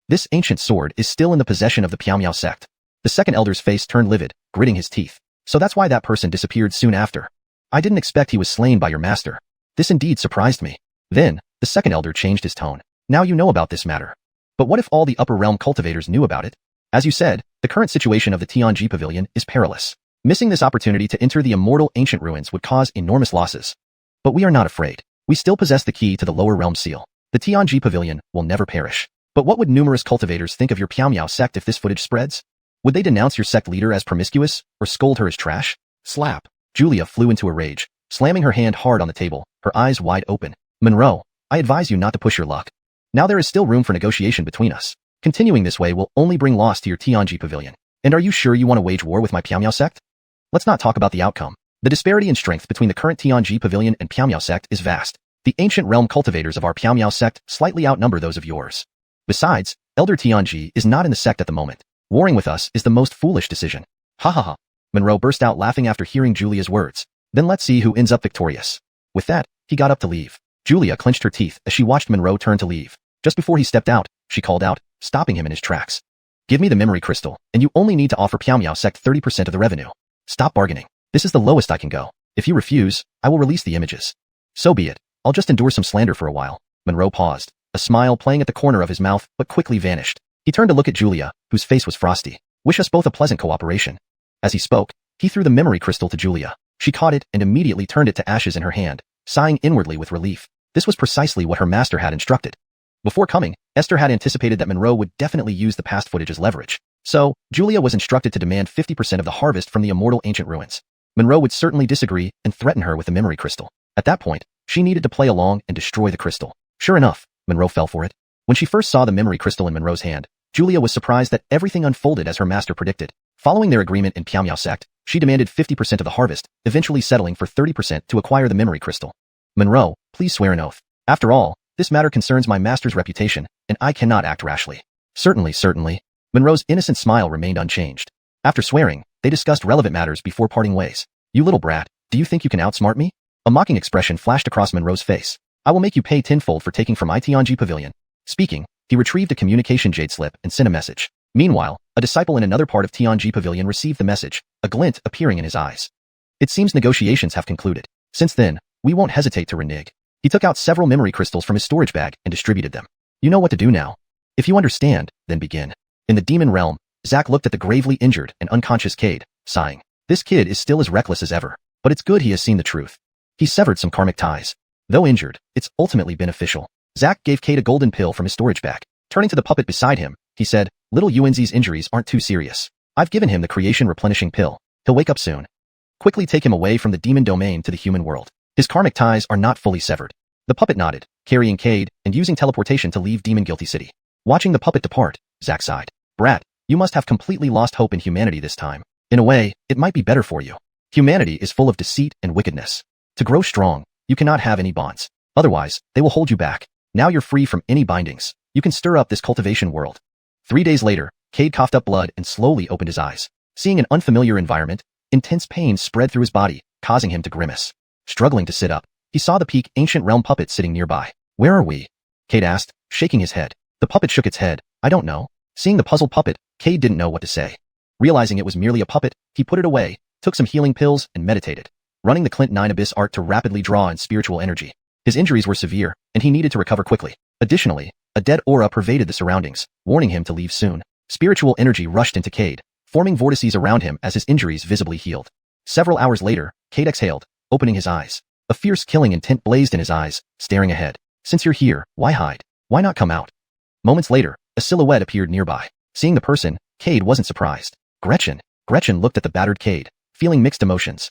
This ancient sword is still in the possession of the Piao Miao sect. The second elder's face turned livid, gritting his teeth. So that's why that person disappeared soon after. I didn't expect he was slain by your master. This indeed surprised me. Then, the second elder changed his tone. Now you know about this matter. But what if all the upper realm cultivators knew about it? As you said, the current situation of the Tianji Pavilion is perilous. Missing this opportunity to enter the immortal ancient ruins would cause enormous losses. But we are not afraid. We still possess the key to the lower realm seal. The Tianji Pavilion will never perish. But what would numerous cultivators think of your Piao Miao sect if this footage spreads? Would they denounce your sect leader as promiscuous, or scold her as trash? Slap. Julia flew into a rage, slamming her hand hard on the table, her eyes wide open. Monroe, I advise you not to push your luck. Now there is still room for negotiation between us. Continuing this way will only bring loss to your Tianji Pavilion. And are you sure you want to wage war with my Piao Miao sect? Let's not talk about the outcome. The disparity in strength between the current Tianji Pavilion and Piao Miao sect is vast. The ancient realm cultivators of our Piao Miao sect slightly outnumber those of yours. Besides, Elder Tianji is not in the sect at the moment. Warring with us is the most foolish decision. Ha ha ha. Monroe burst out laughing after hearing Julia's words. Then let's see who ends up victorious. With that, he got up to leave. Julia clenched her teeth as she watched Monroe turn to leave. Just before he stepped out, she called out, stopping him in his tracks. Give me the memory crystal, and you only need to offer Piao Miao sect 30% of the revenue. Stop bargaining. This is the lowest I can go. If you refuse, I will release the images. So be it. I'll just endure some slander for a while. Monroe paused, a smile playing at the corner of his mouth, but quickly vanished. He turned to look at Julia, whose face was frosty. Wish us both a pleasant cooperation. As he spoke, he threw the memory crystal to Julia. She caught it and immediately turned it to ashes in her hand, sighing inwardly with relief. This was precisely what her master had instructed. Before coming, Esther had anticipated that Monroe would definitely use the past footage as leverage. So, Julia was instructed to demand 50% of the harvest from the immortal ancient ruins. Monroe would certainly disagree and threaten her with the memory crystal. At that point, she needed to play along and destroy the crystal. Sure enough, Monroe fell for it. When she first saw the memory crystal in Monroe's hand, Julia was surprised that everything unfolded as her master predicted. Following their agreement in Piao Miao sect, she demanded 50% of the harvest, eventually settling for 30% to acquire the memory crystal. Monroe, please swear an oath. After all, this matter concerns my master's reputation, and I cannot act rashly. Certainly. Monroe's innocent smile remained unchanged. After swearing, they discussed relevant matters before parting ways. You little brat, do you think you can outsmart me? A mocking expression flashed across Monroe's face. I will make you pay tenfold for taking from my Tianji Pavilion. Speaking, he retrieved a communication jade slip and sent a message. Meanwhile, a disciple in another part of Tianji Pavilion received the message, a glint appearing in his eyes. It seems negotiations have concluded. Since then, we won't hesitate to renege. He took out several memory crystals from his storage bag and distributed them. You know what to do now. If you understand, then begin. In the demon realm, Zack looked at the gravely injured and unconscious Cade, sighing. This kid is still as reckless as ever, but it's good he has seen the truth. He severed some karmic ties. Though injured, it's ultimately beneficial. Zack gave Cade a golden pill from his storage bag. Turning to the puppet beside him, he said, little Yuanzi's injuries aren't too serious. I've given him the creation replenishing pill. He'll wake up soon. Quickly take him away from the demon domain to the human world. His karmic ties are not fully severed. The puppet nodded, carrying Cade and using teleportation to leave Demon Guilty City. Watching the puppet depart, Zack sighed. Brat, You must have completely lost hope in humanity this time. In a way, it might be better for you. Humanity is full of deceit and wickedness. To grow strong, you cannot have any bonds. Otherwise, they will hold you back. Now you're free from any bindings. You can stir up this cultivation world. 3 days later, Cade coughed up blood and slowly opened his eyes. Seeing an unfamiliar environment, intense pain spread through his body, causing him to grimace. Struggling to sit up, he saw the peak ancient realm puppet sitting nearby. Where are we? Cade asked, shaking his head. The puppet shook its head. I don't know. Seeing the puzzled puppet, Cade didn't know what to say. Realizing it was merely a puppet, he put it away, took some healing pills, and meditated, running the Clint 9 Abyss art to rapidly draw in spiritual energy. His injuries were severe, and he needed to recover quickly. Additionally, a dead aura pervaded the surroundings, warning him to leave soon. Spiritual energy rushed into Cade, forming vortices around him as his injuries visibly healed. Several hours later, Cade exhaled, opening his eyes. A fierce killing intent blazed in his eyes, staring ahead. Since you're here, why hide? Why not come out? Moments later, a silhouette appeared nearby. Seeing the person, Cade wasn't surprised. Gretchen. Gretchen looked at the battered Cade, feeling mixed emotions.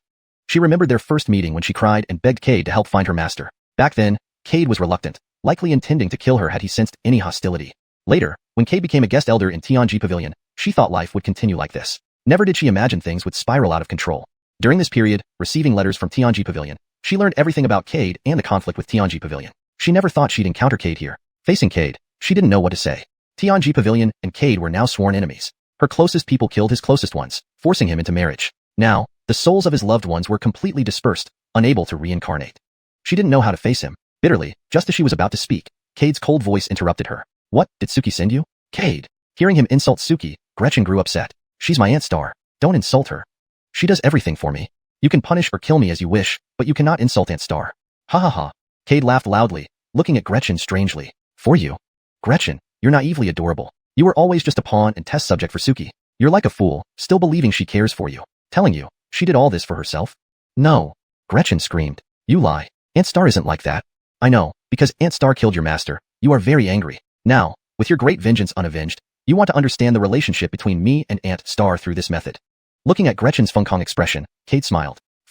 She remembered their first meeting when she cried and begged Cade to help find her master. Back then, Cade was reluctant, likely intending to kill her had he sensed any hostility. Later, when Cade became a guest elder in Tianji Pavilion, she thought life would continue like this. Never did she imagine things would spiral out of control. During this period, receiving letters from Tianji Pavilion, she learned everything about Cade and the conflict with Tianji Pavilion. She never thought she'd encounter Cade here. Facing Cade, she didn't know what to say. Tianji Pavilion and Cade were now sworn enemies. Her closest people killed his closest ones, forcing him into marriage. Now, the souls of his loved ones were completely dispersed, unable to reincarnate. She didn't know how to face him. Bitterly, just as she was about to speak, Cade's cold voice interrupted her. What, did Suki send you? Cade. Hearing him insult Suki, Gretchen grew upset. She's my Aunt Star. Don't insult her. She does everything for me. You can punish or kill me as you wish, but you cannot insult Aunt Star. Ha ha ha. Cade laughed loudly, looking at Gretchen strangely. For you? Gretchen, you're naively adorable. You were always just a pawn and test subject for Suki. You're like a fool, still believing she cares for you. Telling you, she did all this for herself? No. Gretchen screamed. You lie. Aunt Star isn't like that. I know, because Aunt Star killed your master, you are very angry. Now, with your great vengeance unavenged, you want to understand the relationship between me and Aunt Star through this method. Looking at Gretchen's Funkong expression, Cade smiled. /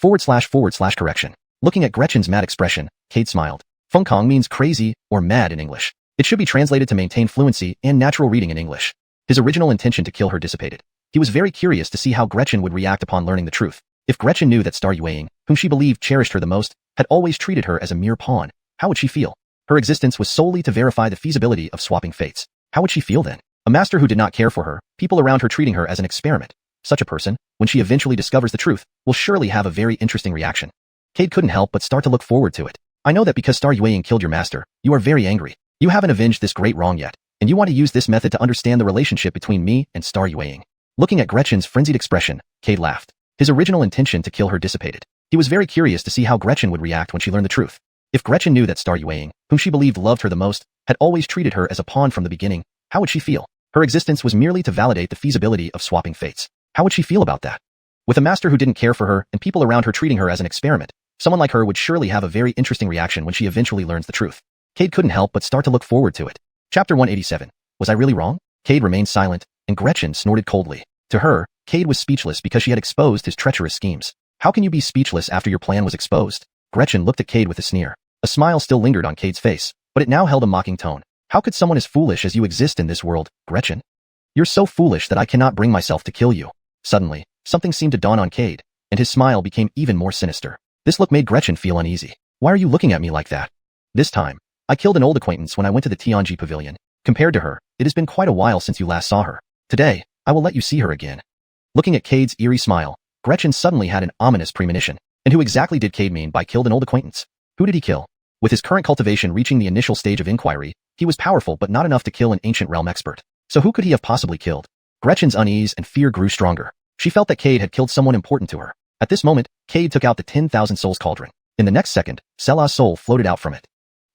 correction. Looking at Gretchen's mad expression, Cade smiled. Funkong means crazy or mad in English. It should be translated to maintain fluency and natural reading in English. His original intention to kill her dissipated. He was very curious to see how Gretchen would react upon learning the truth. If Gretchen knew that Star Yueying, whom she believed cherished her the most, had always treated her as a mere pawn, how would she feel? Her existence was solely to verify the feasibility of swapping fates. How would she feel then? A master who did not care for her, people around her treating her as an experiment. Such a person, when she eventually discovers the truth, will surely have a very interesting reaction. Cade couldn't help but start to look forward to it. I know that because Star Yueying killed your master, you are very angry. You haven't avenged this great wrong yet, and you want to use this method to understand the relationship between me and Star Yueying. Looking at Gretchen's frenzied expression, Cade laughed. His original intention to kill her dissipated. He was very curious to see how Gretchen would react when she learned the truth. If Gretchen knew that Star Yueying, whom she believed loved her the most, had always treated her as a pawn from the beginning, how would she feel? Her existence was merely to validate the feasibility of swapping fates. How would she feel about that? With a master who didn't care for her and people around her treating her as an experiment, someone like her would surely have a very interesting reaction when she eventually learns the truth. Cade couldn't help but start to look forward to it. Chapter 187. Was I really wrong? Cade remained silent, and Gretchen snorted coldly. To her, Cade was speechless because she had exposed his treacherous schemes. How can you be speechless after your plan was exposed? Gretchen looked at Cade with a sneer. A smile still lingered on Cade's face, but it now held a mocking tone. How could someone as foolish as you exist in this world, Gretchen? You're so foolish that I cannot bring myself to kill you. Suddenly, something seemed to dawn on Cade, and his smile became even more sinister. This look made Gretchen feel uneasy. Why are you looking at me like that? This time, I killed an old acquaintance when I went to the Tianji Pavilion. Compared to her, it has been quite a while since you last saw her. Today, I will let you see her again. Looking at Cade's eerie smile, Gretchen suddenly had an ominous premonition. And who exactly did Cade mean by killed an old acquaintance? Who did he kill? With his current cultivation reaching the initial stage of inquiry, he was powerful but not enough to kill an ancient realm expert. So who could he have possibly killed? Gretchen's unease and fear grew stronger. She felt that Cade had killed someone important to her. At this moment, Cade took out the 10,000 souls cauldron. In the next second, Selah's soul floated out from it.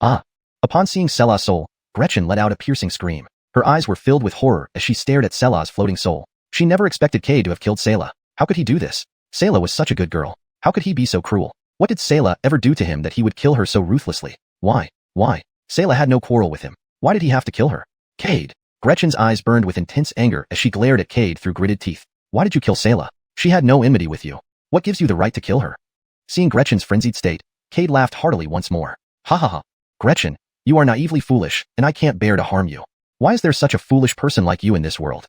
Ah! Upon seeing Selah's soul, Gretchen let out a piercing scream. Her eyes were filled with horror as she stared at Selah's floating soul. She never expected Cade to have killed Selah. How could he do this? Selah was such a good girl. How could he be so cruel? What did Selah ever do to him that he would kill her so ruthlessly? Why? Why? Selah had no quarrel with him. Why did he have to kill her? Cade! Gretchen's eyes burned with intense anger as she glared at Cade through gritted teeth. Why did you kill Selah? She had no enmity with you. What gives you the right to kill her? Seeing Gretchen's frenzied state, Cade laughed heartily once more. Ha ha ha. Gretchen, you are naively foolish, and I can't bear to harm you. Why is there such a foolish person like you in this world?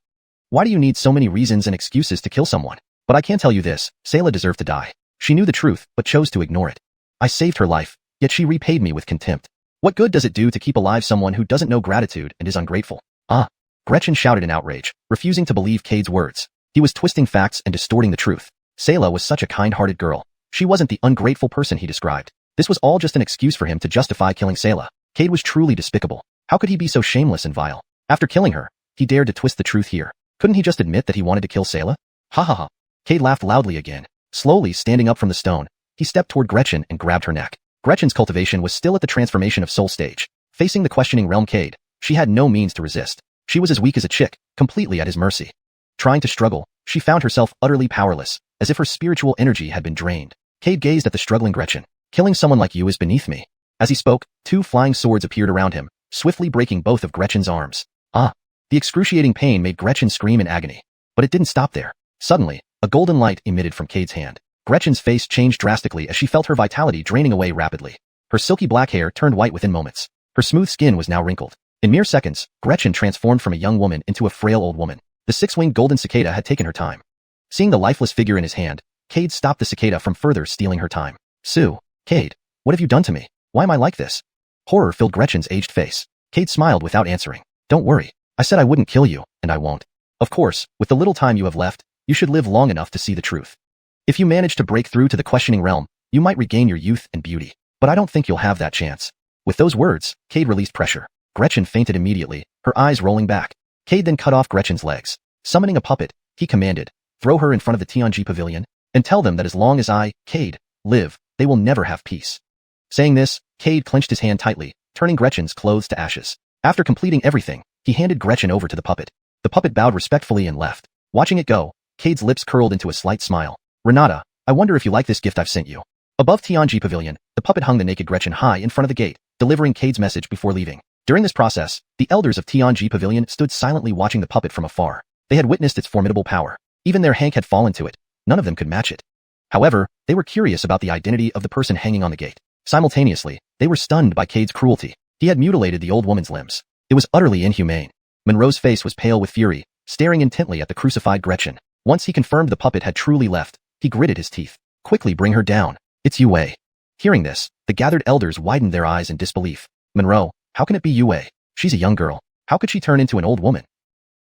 Why do you need so many reasons and excuses to kill someone? But I can tell you this, Sayla deserved to die. She knew the truth, but chose to ignore it. I saved her life, yet she repaid me with contempt. What good does it do to keep alive someone who doesn't know gratitude and is ungrateful? Ah! Gretchen shouted in outrage, refusing to believe Cade's words. He was twisting facts and distorting the truth. Sayla was such a kind-hearted girl. She wasn't the ungrateful person he described. This was all just an excuse for him to justify killing Sayla. Cade was truly despicable. How could he be so shameless and vile? After killing her, he dared to twist the truth here. Couldn't he just admit that he wanted to kill Sayla? Ha ha ha. Cade laughed loudly again. Slowly standing up from the stone, he stepped toward Gretchen and grabbed her neck. Gretchen's cultivation was still at the transformation of soul stage. Facing the questioning realm Cade, she had no means to resist. She was as weak as a chick, completely at his mercy. Trying to struggle, she found herself utterly powerless, as if her spiritual energy had been drained. Cade gazed at the struggling Gretchen. Killing someone like you is beneath me. As he spoke, 2 flying swords appeared around him, swiftly breaking both of Gretchen's arms. Ah! The excruciating pain made Gretchen scream in agony. But it didn't stop there. Suddenly, a golden light emitted from Cade's hand. Gretchen's face changed drastically as she felt her vitality draining away rapidly. Her silky black hair turned white within moments. Her smooth skin was now wrinkled. In mere seconds, Gretchen transformed from a young woman into a frail old woman. The 6-winged golden cicada had taken her time. Seeing the lifeless figure in his hand, Cade stopped the cicada from further stealing her time. Sue, Cade, what have you done to me? Why am I like this? Horror filled Gretchen's aged face. Cade smiled without answering. Don't worry. I said I wouldn't kill you, and I won't. Of course, with the little time you have left, you should live long enough to see the truth. If you manage to break through to the questioning realm, you might regain your youth and beauty. But I don't think you'll have that chance. With those words, Cade released pressure. Gretchen fainted immediately, her eyes rolling back. Cade then cut off Gretchen's legs. Summoning a puppet, he commanded, throw her in front of the Tianji pavilion, and tell them that as long as I, Cade, live, they will never have peace. Saying this, Cade clenched his hand tightly, turning Gretchen's clothes to ashes. After completing everything, he handed Gretchen over to the puppet. The puppet bowed respectfully and left. Watching it go, Cade's lips curled into a slight smile. Renata, I wonder if you like this gift I've sent you. Above Tianji pavilion, the puppet hung the naked Gretchen high in front of the gate, delivering Cade's message before leaving. During this process, the elders of Tianji pavilion stood silently watching the puppet from afar. They had witnessed its formidable power. Even their Hank had fallen to it. None of them could match it. However, they were curious about the identity of the person hanging on the gate. Simultaneously, they were stunned by Cade's cruelty. He had mutilated the old woman's limbs. It was utterly inhumane. Monroe's face was pale with fury, staring intently at the crucified Gretchen. Once he confirmed the puppet had truly left, he gritted his teeth. Quickly bring her down. It's Yue. Hearing this, the gathered elders widened their eyes in disbelief. Monroe, how can it be Yue? She's a young girl. How could she turn into an old woman?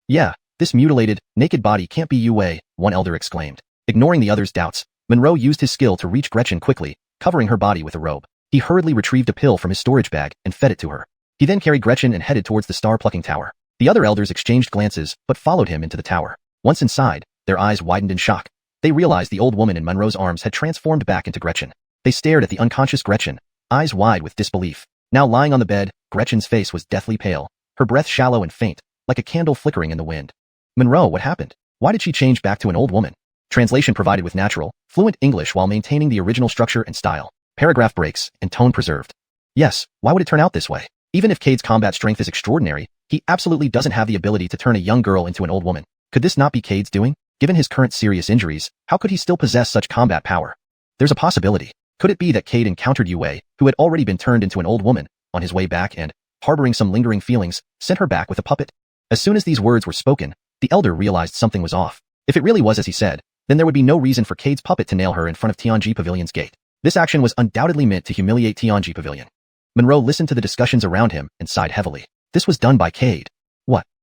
Yeah, this mutilated, naked body can't be Yue, one elder exclaimed. Ignoring the others' doubts, Monroe used his skill to reach Gretchen quickly, covering her body with a robe. He hurriedly retrieved a pill from his storage bag and fed it to her. He then carried Gretchen and headed towards the star-plucking tower. The other elders exchanged glances, but followed him into the tower. Once inside, their eyes widened in shock. They realized the old woman in Monroe's arms had transformed back into Gretchen. They stared at the unconscious Gretchen, eyes wide with disbelief. Now lying on the bed, Gretchen's face was deathly pale, her breath shallow and faint, like a candle flickering in the wind. Monroe, what happened? Why did she change back to an old woman? Translation provided with natural, fluent English while maintaining the original structure and style. Paragraph breaks, and tone preserved. Yes, why would it turn out this way? Even if Cade's combat strength is extraordinary, he absolutely doesn't have the ability to turn a young girl into an old woman. Could this not be Cade's doing? Given his current serious injuries, how could he still possess such combat power? There's a possibility. Could it be that Cade encountered Yue, who had already been turned into an old woman, on his way back and, harboring some lingering feelings, sent her back with a puppet? As soon as these words were spoken, the elder realized something was off. If it really was as he said, then there would be no reason for Cade's puppet to nail her in front of Tianji Pavilion's gate. This action was undoubtedly meant to humiliate Tianji Pavilion. Monroe listened to the discussions around him and sighed heavily. This was done by Cade.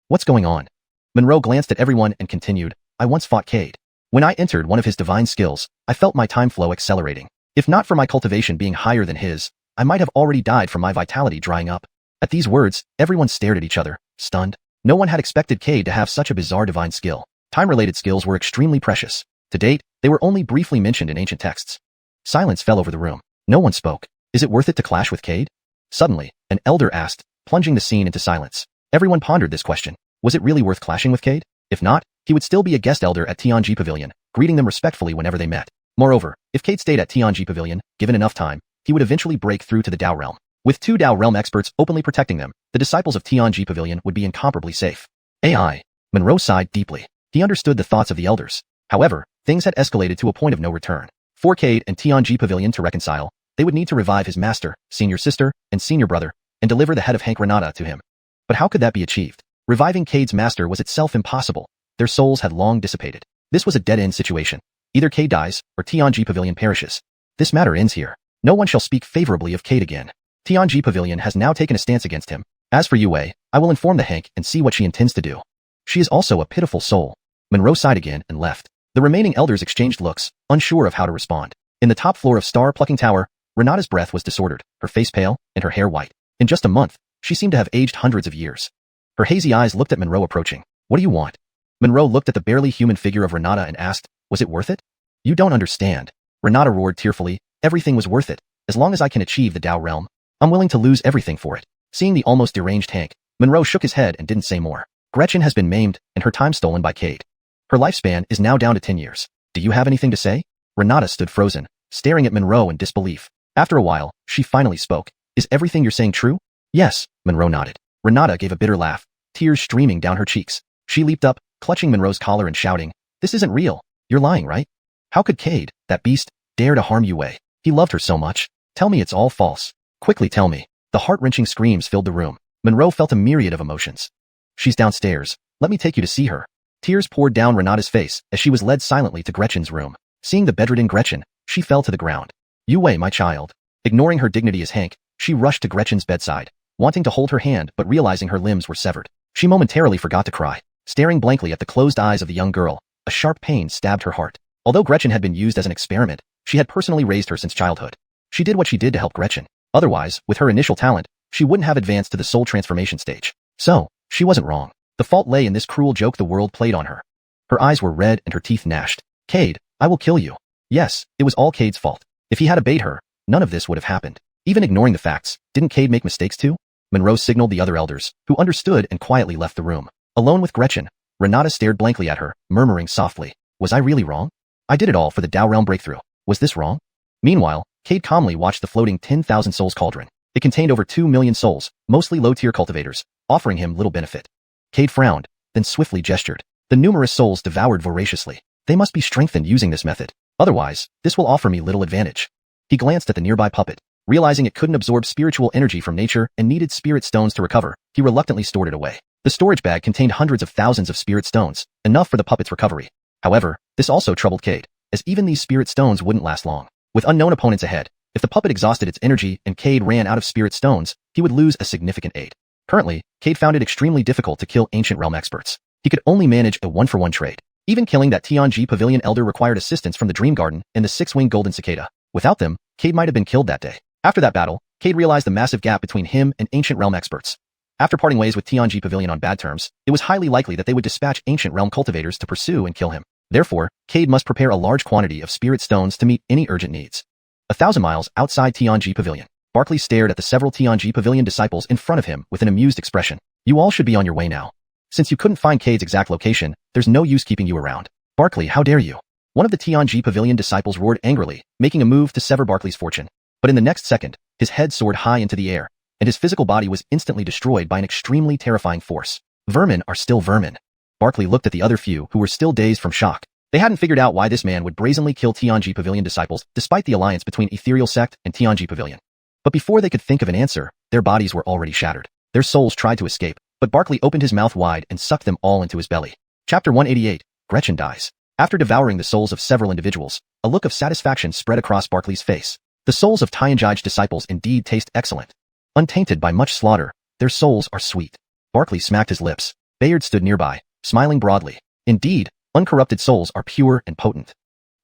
What's going on? Monroe glanced at everyone and continued, I once fought Cade. When I entered one of his divine skills, I felt my time flow accelerating. If not for my cultivation being higher than his, I might have already died from my vitality drying up. At these words, everyone stared at each other, stunned. No one had expected Cade to have such a bizarre divine skill. Time-related skills were extremely precious. To date, they were only briefly mentioned in ancient texts. Silence fell over the room. No one spoke. Is it worth it to clash with Cade? Suddenly, an elder asked, plunging the scene into silence. Everyone pondered this question. Was it really worth clashing with Cade? If not, he would still be a guest elder at Tianji Pavilion, greeting them respectfully whenever they met. Moreover, if Cade stayed at Tianji Pavilion, given enough time, he would eventually break through to the Dao realm. With 2 Dao realm experts openly protecting them, the disciples of Tianji Pavilion would be incomparably safe. AI. Monroe sighed deeply. He understood the thoughts of the elders. However, things had escalated to a point of no return. For Cade and Tianji Pavilion to reconcile, they would need to revive his master, senior sister, and senior brother, and deliver the head of Hank Renata to him. But how could that be achieved? Reviving Cade's master was itself impossible. Their souls had long dissipated. This was a dead-end situation. Either Cade dies, or Tianji Pavilion perishes. This matter ends here. No one shall speak favorably of Cade again. Tianji Pavilion has now taken a stance against him. As for Yue, I will inform the Hank and see what she intends to do. She is also a pitiful soul. Monroe sighed again and left. The remaining elders exchanged looks, unsure of how to respond. In the top floor of Star-Plucking Tower, Renata's breath was disordered, her face pale, and her hair white. In just a month, she seemed to have aged hundreds of years. Her hazy eyes looked at Monroe approaching. What do you want? Monroe looked at the barely human figure of Renata and asked, was it worth it? You don't understand. Renata roared tearfully, everything was worth it. As long as I can achieve the Tao realm, I'm willing to lose everything for it. Seeing the almost deranged Hank, Monroe shook his head and didn't say more. Gretchen has been maimed and her time stolen by Cade. Her lifespan is now down to 10 years. Do you have anything to say? Renata stood frozen, staring at Monroe in disbelief. After a while, she finally spoke. Is everything you're saying true? Yes, Monroe nodded. Renata gave a bitter laugh, tears streaming down her cheeks. She leaped up, clutching Monroe's collar and shouting, this isn't real. You're lying, right? How could Cade, that beast, dare to harm Yue? He loved her so much. Tell me it's all false. Quickly tell me. The heart-wrenching screams filled the room. Monroe felt a myriad of emotions. She's downstairs. Let me take you to see her. Tears poured down Renata's face as she was led silently to Gretchen's room. Seeing the bedridden Gretchen, she fell to the ground. Yue, my child. Ignoring her dignity as Hank, she rushed to Gretchen's bedside, wanting to hold her hand but realizing her limbs were severed. She momentarily forgot to cry. Staring blankly at the closed eyes of the young girl, a sharp pain stabbed her heart. Although Gretchen had been used as an experiment, she had personally raised her since childhood. She did what she did to help Gretchen. Otherwise, with her initial talent, she wouldn't have advanced to the soul transformation stage. So, she wasn't wrong. The fault lay in this cruel joke the world played on her. Her eyes were red and her teeth gnashed. Cade, I will kill you. Yes, it was all Cade's fault. If he had obeyed her, none of this would have happened. Even ignoring the facts, didn't Cade make mistakes too? Monroe signaled the other elders, who understood and quietly left the room. Alone with Gretchen, Renata stared blankly at her, murmuring softly, was I really wrong? I did it all for the Tao realm breakthrough. Was this wrong? Meanwhile, Cade calmly watched the floating 10,000 souls cauldron. It contained over 2 million souls, mostly low-tier cultivators, offering him little benefit. Cade frowned, then swiftly gestured. The numerous souls devoured voraciously. They must be strengthened using this method. Otherwise, this will offer me little advantage. He glanced at the nearby puppet. Realizing it couldn't absorb spiritual energy from nature and needed spirit stones to recover, he reluctantly stored it away. The storage bag contained hundreds of thousands of spirit stones, enough for the puppet's recovery. However, this also troubled Cade, as even these spirit stones wouldn't last long. With unknown opponents ahead, if the puppet exhausted its energy and Cade ran out of spirit stones, he would lose a significant aid. Currently, Cade found it extremely difficult to kill ancient realm experts. He could only manage a one-for-one trade. Even killing that Tianji Pavilion elder required assistance from the Dream Garden and the six-winged golden cicada. Without them, Cade might have been killed that day. After that battle, Cade realized the massive gap between him and ancient realm experts. After parting ways with Tianji Pavilion on bad terms, it was highly likely that they would dispatch ancient realm cultivators to pursue and kill him. Therefore, Cade must prepare a large quantity of spirit stones to meet any urgent needs. 1,000 miles outside Tianji Pavilion, Barkley stared at the several Tianji Pavilion disciples in front of him with an amused expression. You all should be on your way now. Since you couldn't find Cade's exact location, there's no use keeping you around. Barkley, how dare you? One of the Tianji Pavilion disciples roared angrily, making a move to sever Barkley's fortune. But in the next second, his head soared high into the air, and his physical body was instantly destroyed by an extremely terrifying force. Vermin are still vermin. Barkley looked at the other few who were still dazed from shock. They hadn't figured out why this man would brazenly kill Tianji Pavilion disciples despite the alliance between Ethereal Sect and Tianji Pavilion. But before they could think of an answer, their bodies were already shattered. Their souls tried to escape, but Barkley opened his mouth wide and sucked them all into his belly. Chapter 188, Gretchen dies. After devouring the souls of several individuals, a look of satisfaction spread across Barkley's face. The souls of Tianji's disciples indeed taste excellent. Untainted by much slaughter, their souls are sweet. Barkley smacked his lips. Bayard stood nearby, smiling broadly. Indeed, uncorrupted souls are pure and potent.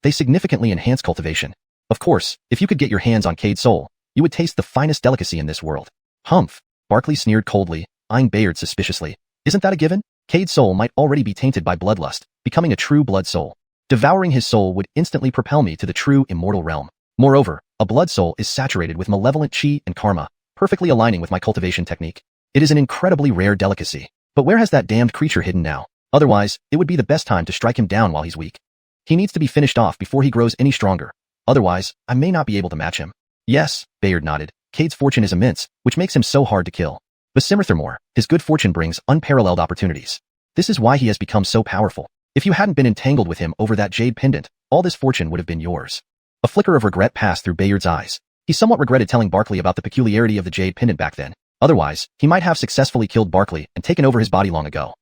They significantly enhance cultivation. Of course, if you could get your hands on Cade's soul, you would taste the finest delicacy in this world. Humph! Barkley sneered coldly, eyeing Bayard suspiciously. Isn't that a given? Cade's soul might already be tainted by bloodlust, becoming a true blood soul. Devouring his soul would instantly propel me to the true immortal realm. Moreover, a blood soul is saturated with malevolent chi and karma, perfectly aligning with my cultivation technique. It is an incredibly rare delicacy. But where has that damned creature hidden now? Otherwise, it would be the best time to strike him down while he's weak. He needs to be finished off before he grows any stronger. Otherwise, I may not be able to match him. Yes, Bayard nodded. Cade's fortune is immense, which makes him so hard to kill. But furthermore, his good fortune brings unparalleled opportunities. This is why he has become so powerful. If you hadn't been entangled with him over that jade pendant, all this fortune would have been yours. A flicker of regret passed through Bayard's eyes. He somewhat regretted telling Barkley about the peculiarity of the jade pendant back then. Otherwise, he might have successfully killed Barkley and taken over his body long ago.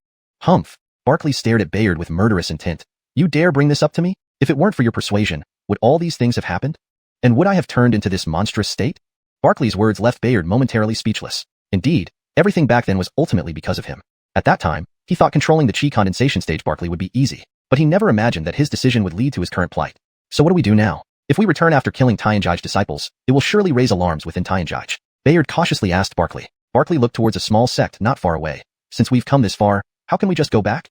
Humph! Barkley stared at Bayard with murderous intent. You dare bring this up to me? If it weren't for your persuasion, would all these things have happened? And would I have turned into this monstrous state? Barkley's words left Bayard momentarily speechless. Indeed, everything back then was ultimately because of him. At that time, he thought controlling the chi condensation stage Barkley would be easy, but he never imagined that his decision would lead to his current plight. So what do we do now? If we return after killing Tianjai's disciples, it will surely raise alarms within Tianjai. Bayard cautiously asked Barkley. Barkley looked towards a small sect not far away. Since we've come this far, how can we just go back?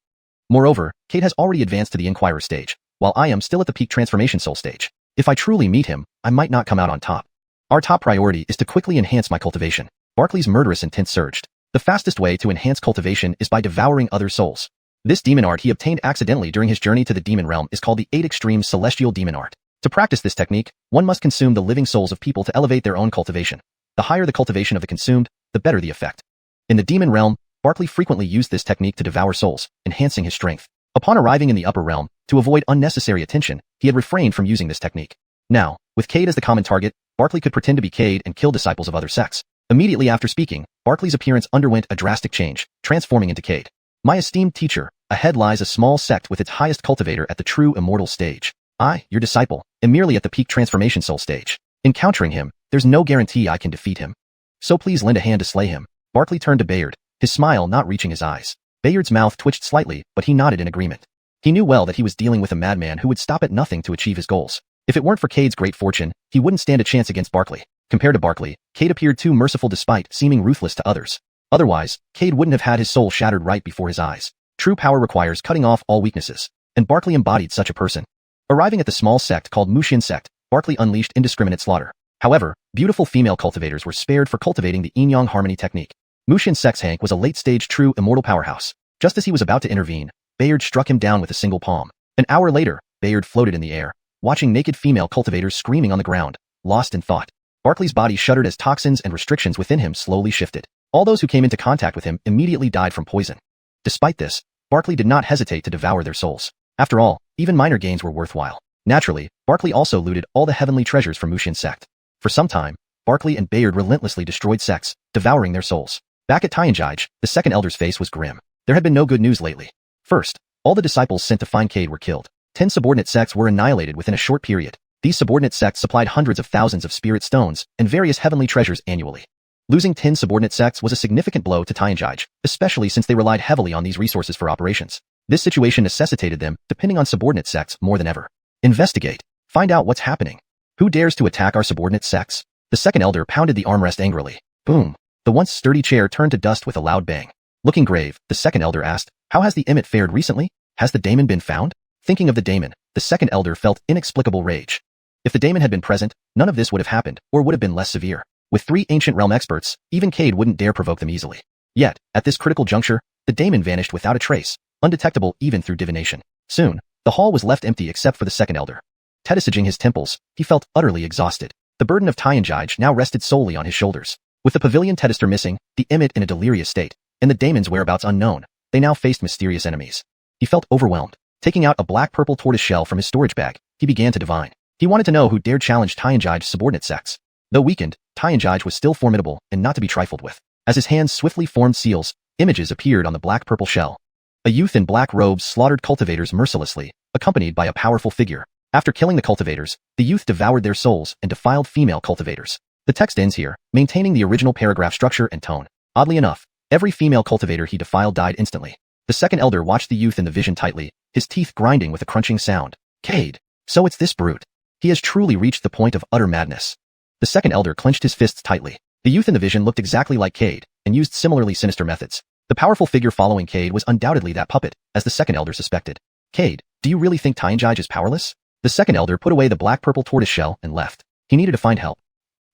Moreover, Cade has already advanced to the Inquirer stage, while I am still at the peak transformation soul stage. If I truly meet him, I might not come out on top. Our top priority is to quickly enhance my cultivation. Barkley's murderous intent surged. The fastest way to enhance cultivation is by devouring other souls. This demon art he obtained accidentally during his journey to the demon realm is called the 8 Extreme Celestial Demon Art. To practice this technique, one must consume the living souls of people to elevate their own cultivation. The higher the cultivation of the consumed, the better the effect. In the demon realm, Barkley frequently used this technique to devour souls, enhancing his strength. Upon arriving in the upper realm, to avoid unnecessary attention, he had refrained from using this technique. Now, with Cade as the common target, Barkley could pretend to be Cade and kill disciples of other sects. Immediately after speaking, Barkley's appearance underwent a drastic change, transforming into Cade. My esteemed teacher, ahead lies a small sect with its highest cultivator at the true immortal stage. I, your disciple, am merely at the peak transformation soul stage. Encountering him, there's no guarantee I can defeat him. So please lend a hand to slay him. Barkley turned to Bayard, his smile not reaching his eyes. Bayard's mouth twitched slightly, but he nodded in agreement. He knew well that he was dealing with a madman who would stop at nothing to achieve his goals. If it weren't for Cade's great fortune, he wouldn't stand a chance against Barkley. Compared to Barkley, Cade appeared too merciful despite seeming ruthless to others. Otherwise, Cade wouldn't have had his soul shattered right before his eyes. True power requires cutting off all weaknesses, and Barkley embodied such a person. Arriving at the small sect called Xiuxian sect, Barkley unleashed indiscriminate slaughter. However, beautiful female cultivators were spared for cultivating the yin-yang harmony technique. Xiuxian sect's Hank was a late-stage true immortal powerhouse. Just as he was about to intervene, Bayard struck him down with a single palm. An hour later, Bayard floated in the air, watching naked female cultivators screaming on the ground, lost in thought. Barkley's body shuddered as toxins and restrictions within him slowly shifted. All those who came into contact with him immediately died from poison. Despite this, Barkley did not hesitate to devour their souls. After all, even minor gains were worthwhile. Naturally, Barkley also looted all the heavenly treasures from Xiuxian sect. For some time, Barkley and Bayard relentlessly destroyed sects, devouring their souls. Back at Tianjai, the second elder's face was grim. There had been no good news lately. First, all the disciples sent to find Cade were killed. 10 subordinate sects were annihilated within a short period. These subordinate sects supplied hundreds of thousands of spirit stones and various heavenly treasures annually. Losing 10 subordinate sects was a significant blow to Tianjai, especially since they relied heavily on these resources for operations. This situation necessitated them depending on subordinate sects more than ever. Investigate. Find out what's happening. Who dares to attack our subordinate sects? The second elder pounded the armrest angrily. Boom. The once sturdy chair turned to dust with a loud bang. Looking grave, the second elder asked, how has the imit fared recently? Has the daemon been found? Thinking of the daemon, the second elder felt inexplicable rage. If the daemon had been present, none of this would have happened, or would have been less severe. With 3 ancient realm experts, even Cade wouldn't dare provoke them easily. Yet, at this critical juncture, the daemon vanished without a trace, undetectable even through divination. Soon, the hall was left empty except for the second elder. Tedesaging his temples, he felt utterly exhausted. The burden of Tianjai now rested solely on his shoulders. With the pavilion Tedester missing, the imit in a delirious state, and the daemon's whereabouts unknown, they now faced mysterious enemies. He felt overwhelmed. Taking out a black-purple tortoise shell from his storage bag, he began to divine. He wanted to know who dared challenge Tianjai's subordinate sects. Though weakened, Tianjai was still formidable and not to be trifled with. As his hands swiftly formed seals, images appeared on the black-purple shell. A youth in black robes slaughtered cultivators mercilessly, accompanied by a powerful figure. After killing the cultivators, the youth devoured their souls and defiled female cultivators. The text ends here, maintaining the original paragraph structure and tone. Oddly enough, every female cultivator he defiled died instantly. The second elder watched the youth in the vision tightly, his teeth grinding with a crunching sound. Cade. So it's this brute. He has truly reached the point of utter madness. The second elder clenched his fists tightly. The youth in the vision looked exactly like Cade, and used similarly sinister methods. The powerful figure following Cade was undoubtedly that puppet, as the second elder suspected. Cade, do you really think Tianjai is powerless? The second elder put away the black-purple tortoise shell and left. He needed to find help.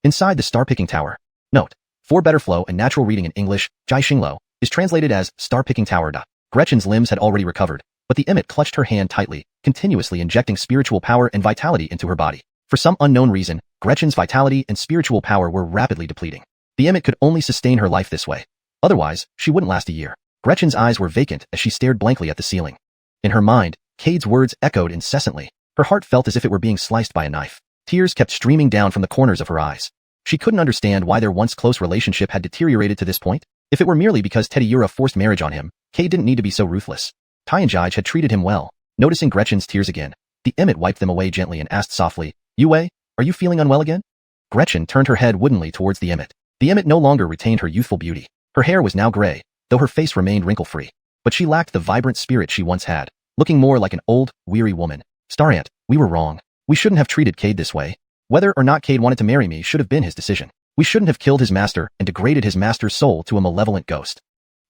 Inside the star-picking tower. Note: for better flow and natural reading in English, Xiuxian is translated as star-picking tower. Gretchen's limbs had already recovered, but the imit clutched her hand tightly, continuously injecting spiritual power and vitality into her body. For some unknown reason, Gretchen's vitality and spiritual power were rapidly depleting. The imit could only sustain her life this way. Otherwise, she wouldn't last a year. Gretchen's eyes were vacant as she stared blankly at the ceiling. In her mind, Cade's words echoed incessantly. Her heart felt as if it were being sliced by a knife. Tears kept streaming down from the corners of her eyes. She couldn't understand why their once close relationship had deteriorated to this point. If it were merely because Teddy Yura forced marriage on him, Cade didn't need to be so ruthless. Tianjai had treated him well. Noticing Gretchen's tears again, the emmet wiped them away gently and asked softly, Yue, are you feeling unwell again? Gretchen turned her head woodenly towards the emmet. The emmet no longer retained her youthful beauty. Her hair was now gray, though her face remained wrinkle-free. But she lacked the vibrant spirit she once had, looking more like an old, weary woman. Starant, we were wrong. We shouldn't have treated Cade this way. Whether or not Cade wanted to marry me should have been his decision. We shouldn't have killed his master and degraded his master's soul to a malevolent ghost.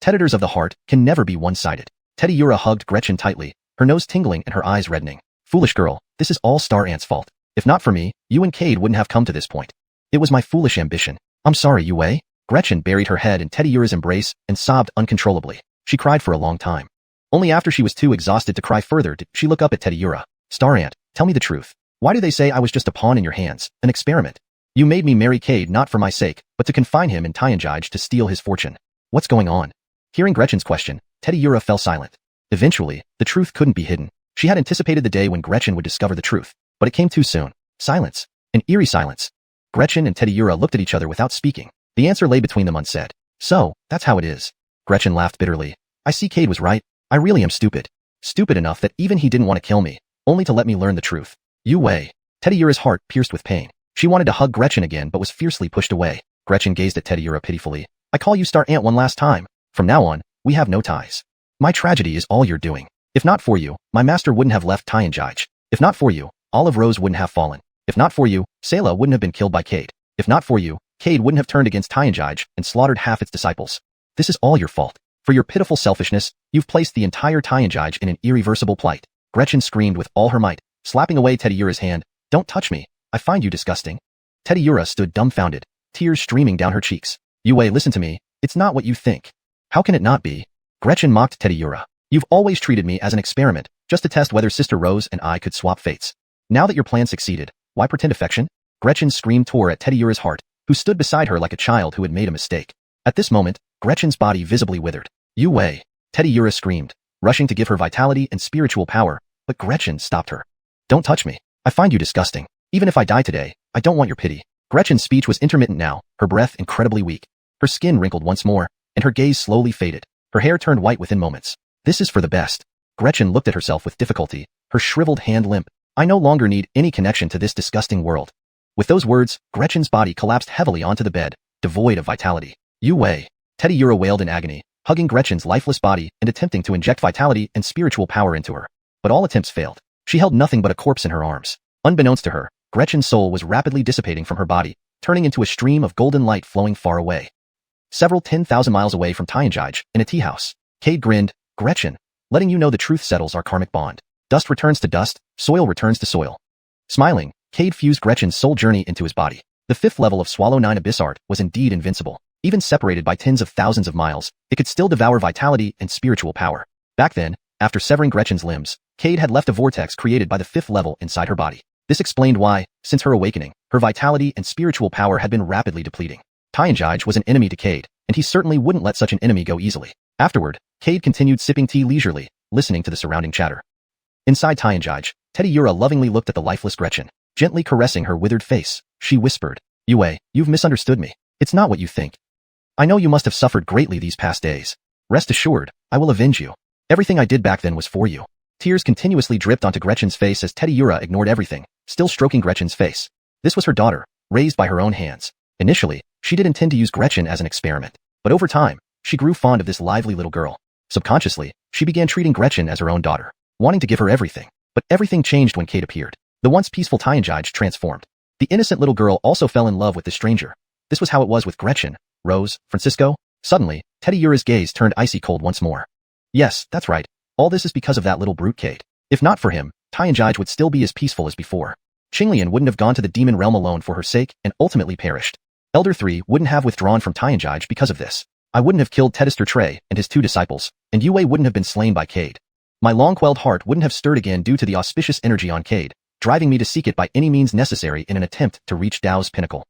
Tedators of the heart can never be one-sided. Teddy Yura hugged Gretchen tightly, her nose tingling and her eyes reddening. Foolish girl, this is all Starant's fault. If not for me, you and Cade wouldn't have come to this point. It was my foolish ambition. I'm sorry, Yue. Gretchen buried her head in Teddy Yura's embrace and sobbed uncontrollably. She cried for a long time. Only after she was too exhausted to cry further did she look up at Teddy Yura. Starant, tell me the truth. Why do they say I was just a pawn in your hands, an experiment? You made me marry Cade not for my sake, but to confine him in Tianjai to steal his fortune. What's going on? Hearing Gretchen's question, Teddy Yura fell silent. Eventually, the truth couldn't be hidden. She had anticipated the day when Gretchen would discover the truth, but it came too soon. Silence. An eerie silence. Gretchen and Teddy Yura looked at each other without speaking. The answer lay between them unsaid. So, that's how it is. Gretchen laughed bitterly. I see Cade was right. I really am stupid. Stupid enough that even he didn't want to kill me, only to let me learn the truth. Yue. Teddy Yura's heart pierced with pain. She wanted to hug Gretchen again but was fiercely pushed away. Gretchen gazed at Teddy Yura pitifully. I call you Starant one last time. From now on, we have no ties. My tragedy is all you're doing. If not for you, my master wouldn't have left Tianjai. If not for you, Olive Rose wouldn't have fallen. If not for you, Selah wouldn't have been killed by Cade. If not for you, Cade wouldn't have turned against Tianjai and slaughtered half its disciples. This is all your fault. For your pitiful selfishness, you've placed the entire Tianjai in an irreversible plight. Gretchen screamed with all her might, slapping away Teddy Yura's hand. Don't touch me. I find you disgusting. Teddy Yura stood dumbfounded, tears streaming down her cheeks. Yue, listen to me. It's not what you think. How can it not be? Gretchen mocked Teddy Yura. You've always treated me as an experiment, just to test whether Sister Rose and I could swap fates. Now that your plan succeeded, why pretend affection? Gretchen's scream tore at Teddy Yura's heart, who stood beside her like a child who had made a mistake. At this moment, Gretchen's body visibly withered. Yue! Teddy Yura screamed, rushing to give her vitality and spiritual power, but Gretchen stopped her. Don't touch me. I find you disgusting. Even if I die today, I don't want your pity. Gretchen's speech was intermittent now, her breath incredibly weak. Her skin wrinkled once more, and her gaze slowly faded. Her hair turned white within moments. This is for the best. Gretchen looked at herself with difficulty, her shriveled hand limp. I no longer need any connection to this disgusting world. With those words, Gretchen's body collapsed heavily onto the bed, devoid of vitality. Yue! Teddy Yura wailed in agony, hugging Gretchen's lifeless body and attempting to inject vitality and spiritual power into her. But all attempts failed. She held nothing but a corpse in her arms. Unbeknownst to her, Gretchen's soul was rapidly dissipating from her body, turning into a stream of golden light flowing far away. Several 10,000 miles away from Tianjai, in a tea house, Cade grinned, Gretchen, letting you know the truth settles our karmic bond. Dust returns to dust, soil returns to soil. Smiling, Cade fused Gretchen's soul journey into his body. The 5th level of Swallow 9 Abyss Art was indeed invincible. Even separated by tens of thousands of miles, it could still devour vitality and spiritual power. Back then, after severing Gretchen's limbs, Cade had left a vortex created by the 5th level inside her body. This explained why, since her awakening, her vitality and spiritual power had been rapidly depleting. Tianjai was an enemy to Cade, and he certainly wouldn't let such an enemy go easily. Afterward, Cade continued sipping tea leisurely, listening to the surrounding chatter. Inside Tianjai, Teddy Yura lovingly looked at the lifeless Gretchen. Gently caressing her withered face, she whispered, Yue, you've misunderstood me. It's not what you think. I know you must have suffered greatly these past days. Rest assured, I will avenge you. Everything I did back then was for you. Tears continuously dripped onto Gretchen's face as Teddy Yura ignored everything, still stroking Gretchen's face. This was her daughter, raised by her own hands. Initially, she did intend to use Gretchen as an experiment, but over time, she grew fond of this lively little girl. Subconsciously, she began treating Gretchen as her own daughter, wanting to give her everything. But everything changed when Cade appeared. The once peaceful Tianjai transformed. The innocent little girl also fell in love with the stranger. This was how it was with Gretchen, Rose, Francisco. Suddenly, Teddy Yura's gaze turned icy cold once more. Yes, that's right. All this is because of that little brute Cade. If not for him, Tianjai would still be as peaceful as before. Qinglian wouldn't have gone to the demon realm alone for her sake and ultimately perished. Elder 3 wouldn't have withdrawn from Tianjai because of this. I wouldn't have killed Detested Trey and his 2 disciples, and Yue wouldn't have been slain by Cade. My long-quelled heart wouldn't have stirred again due to the auspicious energy on Cade, driving me to seek it by any means necessary in an attempt to reach Tao's pinnacle.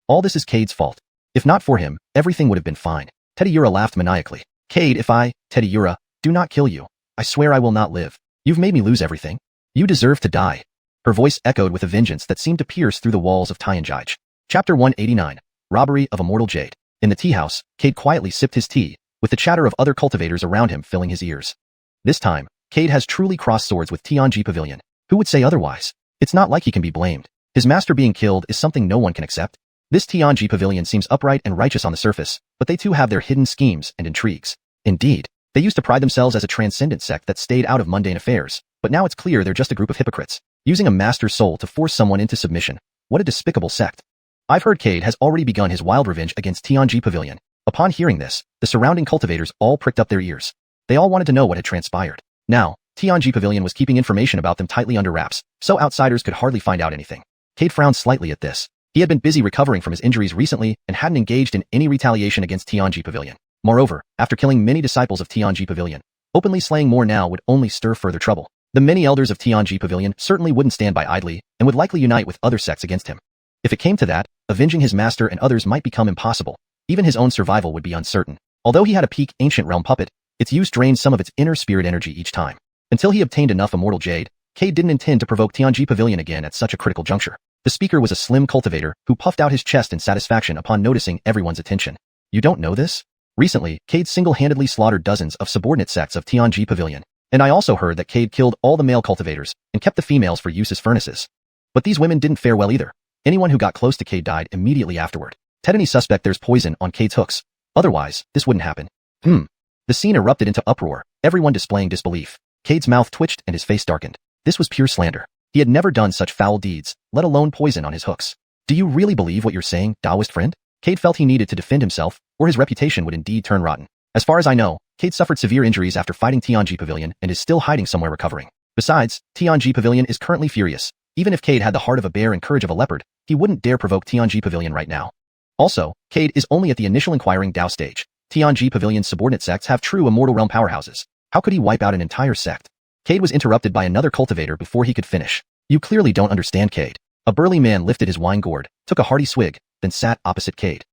All this is Cade's fault. If not for him, everything would have been fine. Teddy Yura laughed maniacally. Cade, if I, Teddy Yura, do not kill you, I swear I will not live. You've made me lose everything. You deserve to die. Her voice echoed with a vengeance that seemed to pierce through the walls of Tianjai. Chapter 189. Robbery of Immortal Jade. In the tea house, Cade quietly sipped his tea, with the chatter of other cultivators around him filling his ears. This time, Cade has truly crossed swords with Tianji Pavilion. Who would say otherwise? It's not like he can be blamed. His master being killed is something no one can accept. This Tianji Pavilion seems upright and righteous on the surface, but they too have their hidden schemes and intrigues. Indeed, they used to pride themselves as a transcendent sect that stayed out of mundane affairs, but now it's clear they're just a group of hypocrites, using a master's soul to force someone into submission. What a despicable sect. I've heard Cade has already begun his wild revenge against Tianji Pavilion. Upon hearing this, the surrounding cultivators all pricked up their ears. They all wanted to know what had transpired. Now, Tianji Pavilion was keeping information about them tightly under wraps, so outsiders could hardly find out anything. Cade frowned slightly at this. He had been busy recovering from his injuries recently and hadn't engaged in any retaliation against Tianji Pavilion. Moreover, after killing many disciples of Tianji Pavilion, openly slaying more now would only stir further trouble. The many elders of Tianji Pavilion certainly wouldn't stand by idly and would likely unite with other sects against him. If it came to that, avenging his master and others might become impossible. Even his own survival would be uncertain. Although he had a peak ancient realm puppet, its use drained some of its inner spirit energy each time. Until he obtained enough immortal jade, Cade didn't intend to provoke Tianji Pavilion again at such a critical juncture. The speaker was a slim cultivator who puffed out his chest in satisfaction upon noticing everyone's attention. You don't know this? Recently, Cade single-handedly slaughtered dozens of subordinate sects of Tianji Pavilion. And I also heard that Cade killed all the male cultivators and kept the females for use as furnaces. But these women didn't fare well either. Anyone who got close to Cade died immediately afterward. Tedany suspect there's poison on Cade's hooks. Otherwise, this wouldn't happen. The scene erupted into uproar, everyone displaying disbelief. Cade's mouth twitched and his face darkened. This was pure slander. He had never done such foul deeds, let alone poison on his hooks. Do you really believe what you're saying, Taoist friend? Cade felt he needed to defend himself, or his reputation would indeed turn rotten. As far as I know, Cade suffered severe injuries after fighting Tianji Pavilion and is still hiding somewhere recovering. Besides, Tianji Pavilion is currently furious. Even if Cade had the heart of a bear and courage of a leopard, he wouldn't dare provoke Tianji Pavilion right now. Also, Cade is only at the initial inquiring Dao stage. Tianji Pavilion's subordinate sects have true immortal realm powerhouses. How could he wipe out an entire sect? Cade was interrupted by another cultivator before he could finish. You clearly don't understand, Cade. A burly man lifted his wine gourd, took a hearty swig, then sat opposite Cade.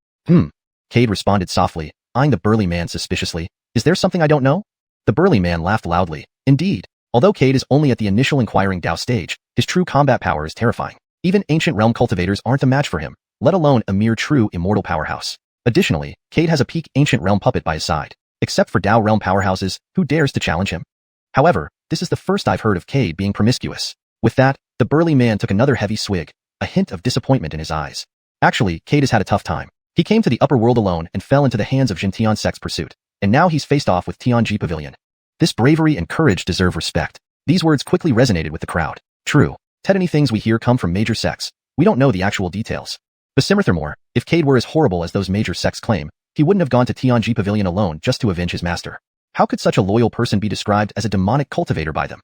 Cade responded softly, eyeing the burly man suspiciously. Is there something I don't know? The burly man laughed loudly. Indeed. Although Cade is only at the initial inquiring Dao stage, his true combat power is terrifying. Even ancient realm cultivators aren't a match for him, let alone a mere true immortal powerhouse. Additionally, Cade has a peak ancient realm puppet by his side. Except for Dao realm powerhouses, who dares to challenge him? However, this is the first I've heard of Cade being promiscuous. With that, the burly man took another heavy swig, a hint of disappointment in his eyes. Actually, Cade has had a tough time. He came to the upper world alone and fell into the hands of Xintian sect's pursuit, and now he's faced off with Tianji Pavilion. This bravery and courage deserve respect. These words quickly resonated with the crowd. True, Tedany things we hear come from major sects. We don't know the actual details. Furthermore, if Cade were as horrible as those major sects claim, he wouldn't have gone to Tianji Pavilion alone just to avenge his master. How could such a loyal person be described as a demonic cultivator by them?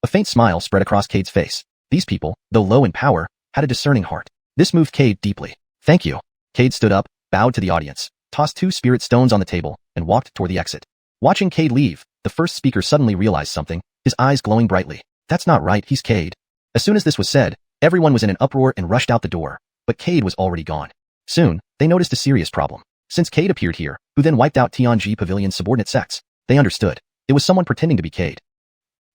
A faint smile spread across Cade's face. These people, though low in power, had a discerning heart. This moved Cade deeply. Thank you. Cade stood up, bowed to the audience, tossed 2 spirit stones on the table, and walked toward the exit. Watching Cade leave, the first speaker suddenly realized something, his eyes glowing brightly. That's not right, he's Cade. As soon as this was said, everyone was in an uproar and rushed out the door, but Cade was already gone. Soon, they noticed a serious problem. Since Cade appeared here, who then wiped out Tianji Pavilion's subordinate sects, they understood. It was someone pretending to be Cade.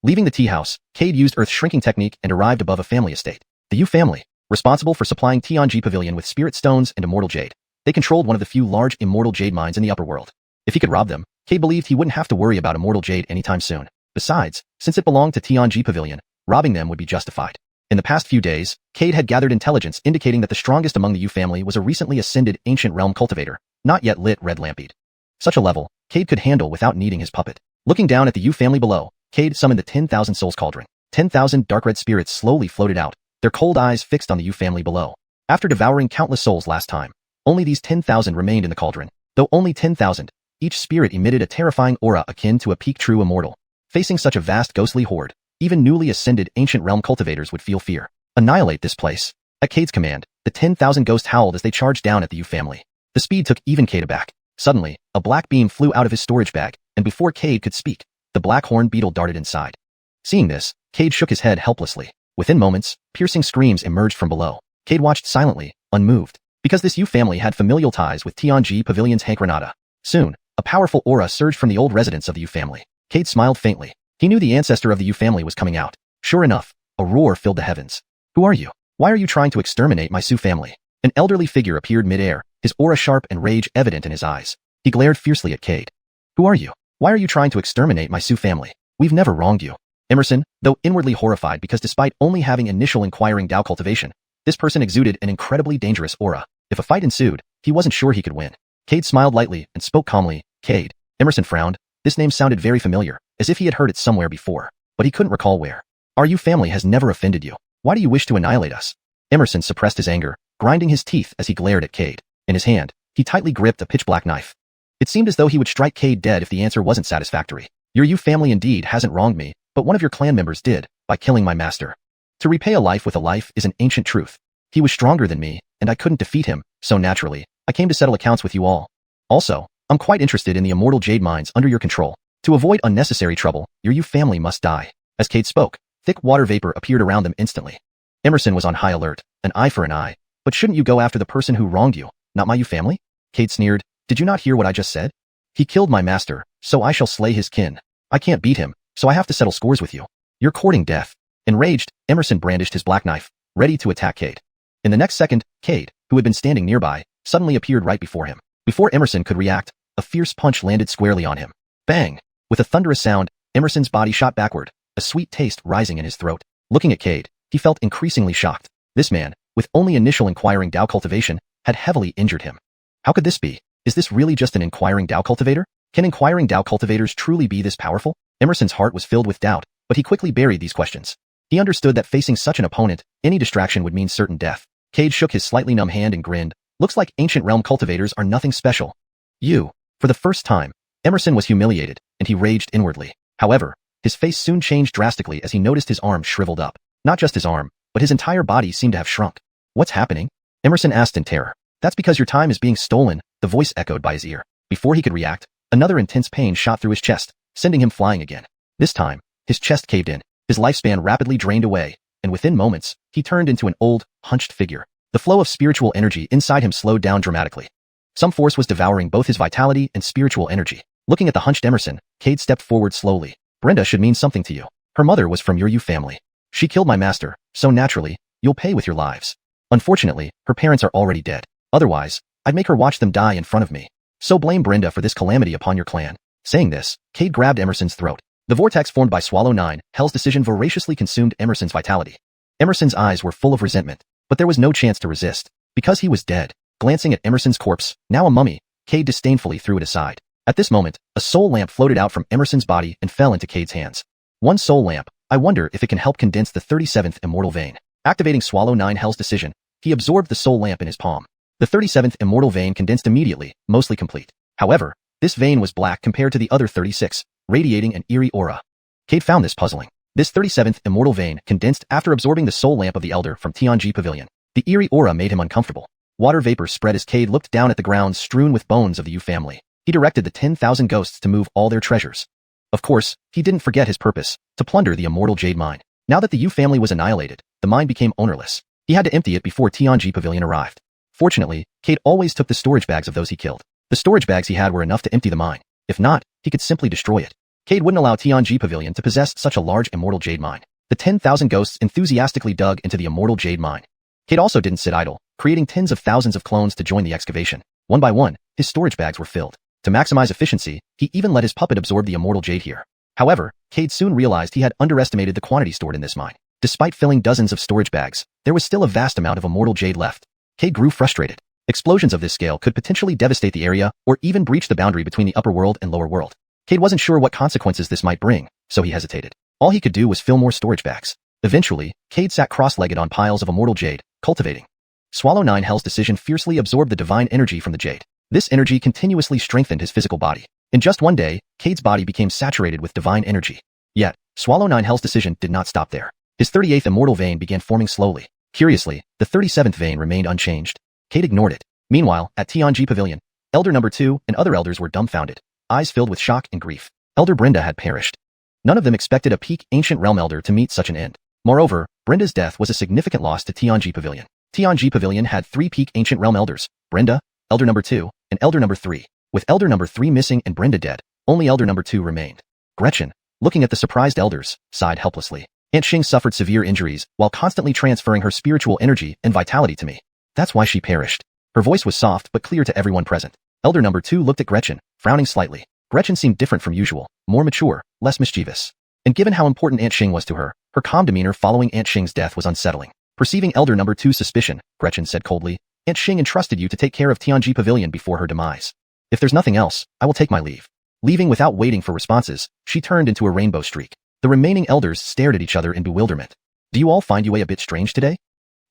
Leaving the tea house, Cade used Earth's shrinking technique and arrived above a family estate. The Yu family, responsible for supplying Tianji Pavilion with spirit stones and immortal jade. They controlled one of the few large immortal jade mines in the upper world. If he could rob them, Cade believed he wouldn't have to worry about immortal jade anytime soon. Besides, since it belonged to Tianji Pavilion, robbing them would be justified. In the past few days, Cade had gathered intelligence indicating that the strongest among the Yu family was a recently ascended ancient realm cultivator, not yet lit red lampied. Such a level, Cade could handle without needing his puppet. Looking down at the Yu family below, Cade summoned the 10,000 souls cauldron. 10,000 dark red spirits slowly floated out, their cold eyes fixed on the Yu family below. After devouring countless souls last time, only these 10,000 remained in the cauldron. Though only 10,000, each spirit emitted a terrifying aura akin to a peak true immortal. Facing such a vast ghostly horde, even newly ascended ancient realm cultivators would feel fear. Annihilate this place. At Cade's command, the 10,000 ghosts howled as they charged down at the Yu family. The speed took even Cade aback. Suddenly, a black beam flew out of his storage bag, and before Cade could speak, the black horn beetle darted inside. Seeing this, Cade shook his head helplessly. Within moments, piercing screams emerged from below. Cade watched silently, unmoved, because this Yu family had familial ties with Tianji Pavilion's Hank Renata. Soon, a powerful aura surged from the old residents of the Yu family. Cade smiled faintly. He knew the ancestor of the Yu family was coming out. Sure enough, a roar filled the heavens. Who are you? Why are you trying to exterminate my Su family? An elderly figure appeared mid-air, his aura sharp and rage evident in his eyes. He glared fiercely at Cade. Who are you? Why are you trying to exterminate my Su family? We've never wronged you. Emerson, though inwardly horrified because despite only having initial inquiring Tao cultivation, this person exuded an incredibly dangerous aura. If a fight ensued, he wasn't sure he could win. Cade smiled lightly and spoke calmly. Cade. Emerson frowned. This name sounded very familiar, as if he had heard it somewhere before, but he couldn't recall where. Our Yu family has never offended you. Why do you wish to annihilate us? Emerson suppressed his anger, grinding his teeth as he glared at Cade. In his hand, he tightly gripped a pitch-black knife. It seemed as though he would strike Cade dead if the answer wasn't satisfactory. Your Yu family indeed hasn't wronged me, but one of your clan members did, by killing my master. To repay a life with a life is an ancient truth. He was stronger than me, and I couldn't defeat him, so naturally, I came to settle accounts with you all. Also, I'm quite interested in the immortal jade mines under your control. To avoid unnecessary trouble, your Yu family must die. As Cade spoke, thick water vapor appeared around them instantly. Emerson was on high alert, an eye for an eye. But shouldn't you go after the person who wronged you, not my Yu family? Cade sneered. Did you not hear what I just said? He killed my master, so I shall slay his kin. I can't beat him, so I have to settle scores with you. You're courting death. Enraged, Emerson brandished his black knife, ready to attack Cade. In the next second, Cade, who had been standing nearby, suddenly appeared right before him. Before Emerson could react, a fierce punch landed squarely on him. Bang! With a thunderous sound, Emerson's body shot backward, a sweet taste rising in his throat. Looking at Cade, he felt increasingly shocked. This man, with only initial inquiring Tao cultivation, had heavily injured him. How could this be? Is this really just an inquiring Tao cultivator? Can inquiring Tao cultivators truly be this powerful? Emerson's heart was filled with doubt, but he quickly buried these questions. He understood that facing such an opponent, any distraction would mean certain death. Cade shook his slightly numb hand and grinned. Looks like ancient realm cultivators are nothing special. You. For the first time, Emerson was humiliated, and he raged inwardly. However, his face soon changed drastically as he noticed his arm shriveled up. Not just his arm, but his entire body seemed to have shrunk. What's happening? Emerson asked in terror. That's because your time is being stolen, the voice echoed by his ear. Before he could react, another intense pain shot through his chest, sending him flying again. This time, his chest caved in, his lifespan rapidly drained away, and within moments, he turned into an old, hunched figure. The flow of spiritual energy inside him slowed down dramatically. Some force was devouring both his vitality and spiritual energy. Looking at the hunched Emerson, Cade stepped forward slowly. Brenda should mean something to you. Her mother was from your Yu family. She killed my master, so naturally, you'll pay with your lives. Unfortunately, her parents are already dead. Otherwise, I'd make her watch them die in front of me. So blame Brenda for this calamity upon your clan. Saying this, Cade grabbed Emerson's throat. The vortex formed by Xuanhuan, Hell's decision voraciously consumed Emerson's vitality. Emerson's eyes were full of resentment, but there was no chance to resist, because he was dead. Glancing at Emerson's corpse, now a mummy, Cade disdainfully threw it aside. At this moment, a soul lamp floated out from Emerson's body and fell into Cade's hands. One soul lamp. I wonder if it can help condense the 37th immortal vein. Activating Xuanhuan Hell's decision, he absorbed the soul lamp in his palm. The 37th immortal vein condensed immediately, mostly complete. However, this vein was black compared to the other 36, radiating an eerie aura. Cade found this puzzling. This 37th immortal vein condensed after absorbing the soul lamp of the elder from Tianji Pavilion. The eerie aura made him uncomfortable. Water vapor spread as Cade looked down at the ground strewn with bones of the Yu family. He directed the 10,000 ghosts to move all their treasures. Of course, he didn't forget his purpose, to plunder the immortal jade mine. Now that the Yu family was annihilated, the mine became ownerless. He had to empty it before Tianji Pavilion arrived. Fortunately, Cade always took the storage bags of those he killed. The storage bags he had were enough to empty the mine. If not, he could simply destroy it. Cade wouldn't allow Tianji Pavilion to possess such a large immortal jade mine. The 10,000 ghosts enthusiastically dug into the immortal jade mine. Cade also didn't sit idle, creating tens of thousands of clones to join the excavation. One by one, his storage bags were filled. To maximize efficiency, he even let his puppet absorb the immortal jade here. However, Cade soon realized he had underestimated the quantity stored in this mine. Despite filling dozens of storage bags, there was still a vast amount of immortal jade left. Cade grew frustrated. Explosions of this scale could potentially devastate the area or even breach the boundary between the upper world and lower world. Cade wasn't sure what consequences this might bring, so he hesitated. All he could do was fill more storage bags. Eventually, Cade sat cross-legged on piles of immortal jade, cultivating. Xuanhuan Hell's decision fiercely absorbed the divine energy from the jade. This energy continuously strengthened his physical body. In just one day, Cade's body became saturated with divine energy. Yet, Xuanhuan Hell's decision did not stop there. His 38th immortal vein began forming slowly. Curiously, the 37th vein remained unchanged. Cade ignored it. Meanwhile, at Tianji Pavilion, Elder Number 2 and other elders were dumbfounded, eyes filled with shock and grief. Elder Brenda had perished. None of them expected a peak ancient realm elder to meet such an end. Moreover, Brenda's death was a significant loss to Tianji Pavilion. Tianji Pavilion had 3 peak ancient realm elders, Brenda, Elder Number 2, and Elder Number 3. With Elder Number 3 missing and Brenda dead, only Elder Number 2 remained. Gretchen, looking at the surprised elders, sighed helplessly. Aunt Xing suffered severe injuries while constantly transferring her spiritual energy and vitality to me. That's why she perished. Her voice was soft but clear to everyone present. Elder Number 2 looked at Gretchen, frowning slightly. Gretchen seemed different from usual, more mature, less mischievous. And given how important Aunt Xing was to her, her calm demeanor following Aunt Xing's death was unsettling. Perceiving Elder Number 2's suspicion, Gretchen said coldly, Aunt Xing entrusted you to take care of Tianji Pavilion before her demise. If there's nothing else, I will take my leave. Leaving without waiting for responses, she turned into a rainbow streak. The remaining elders stared at each other in bewilderment. Do you all find Yue a bit strange today?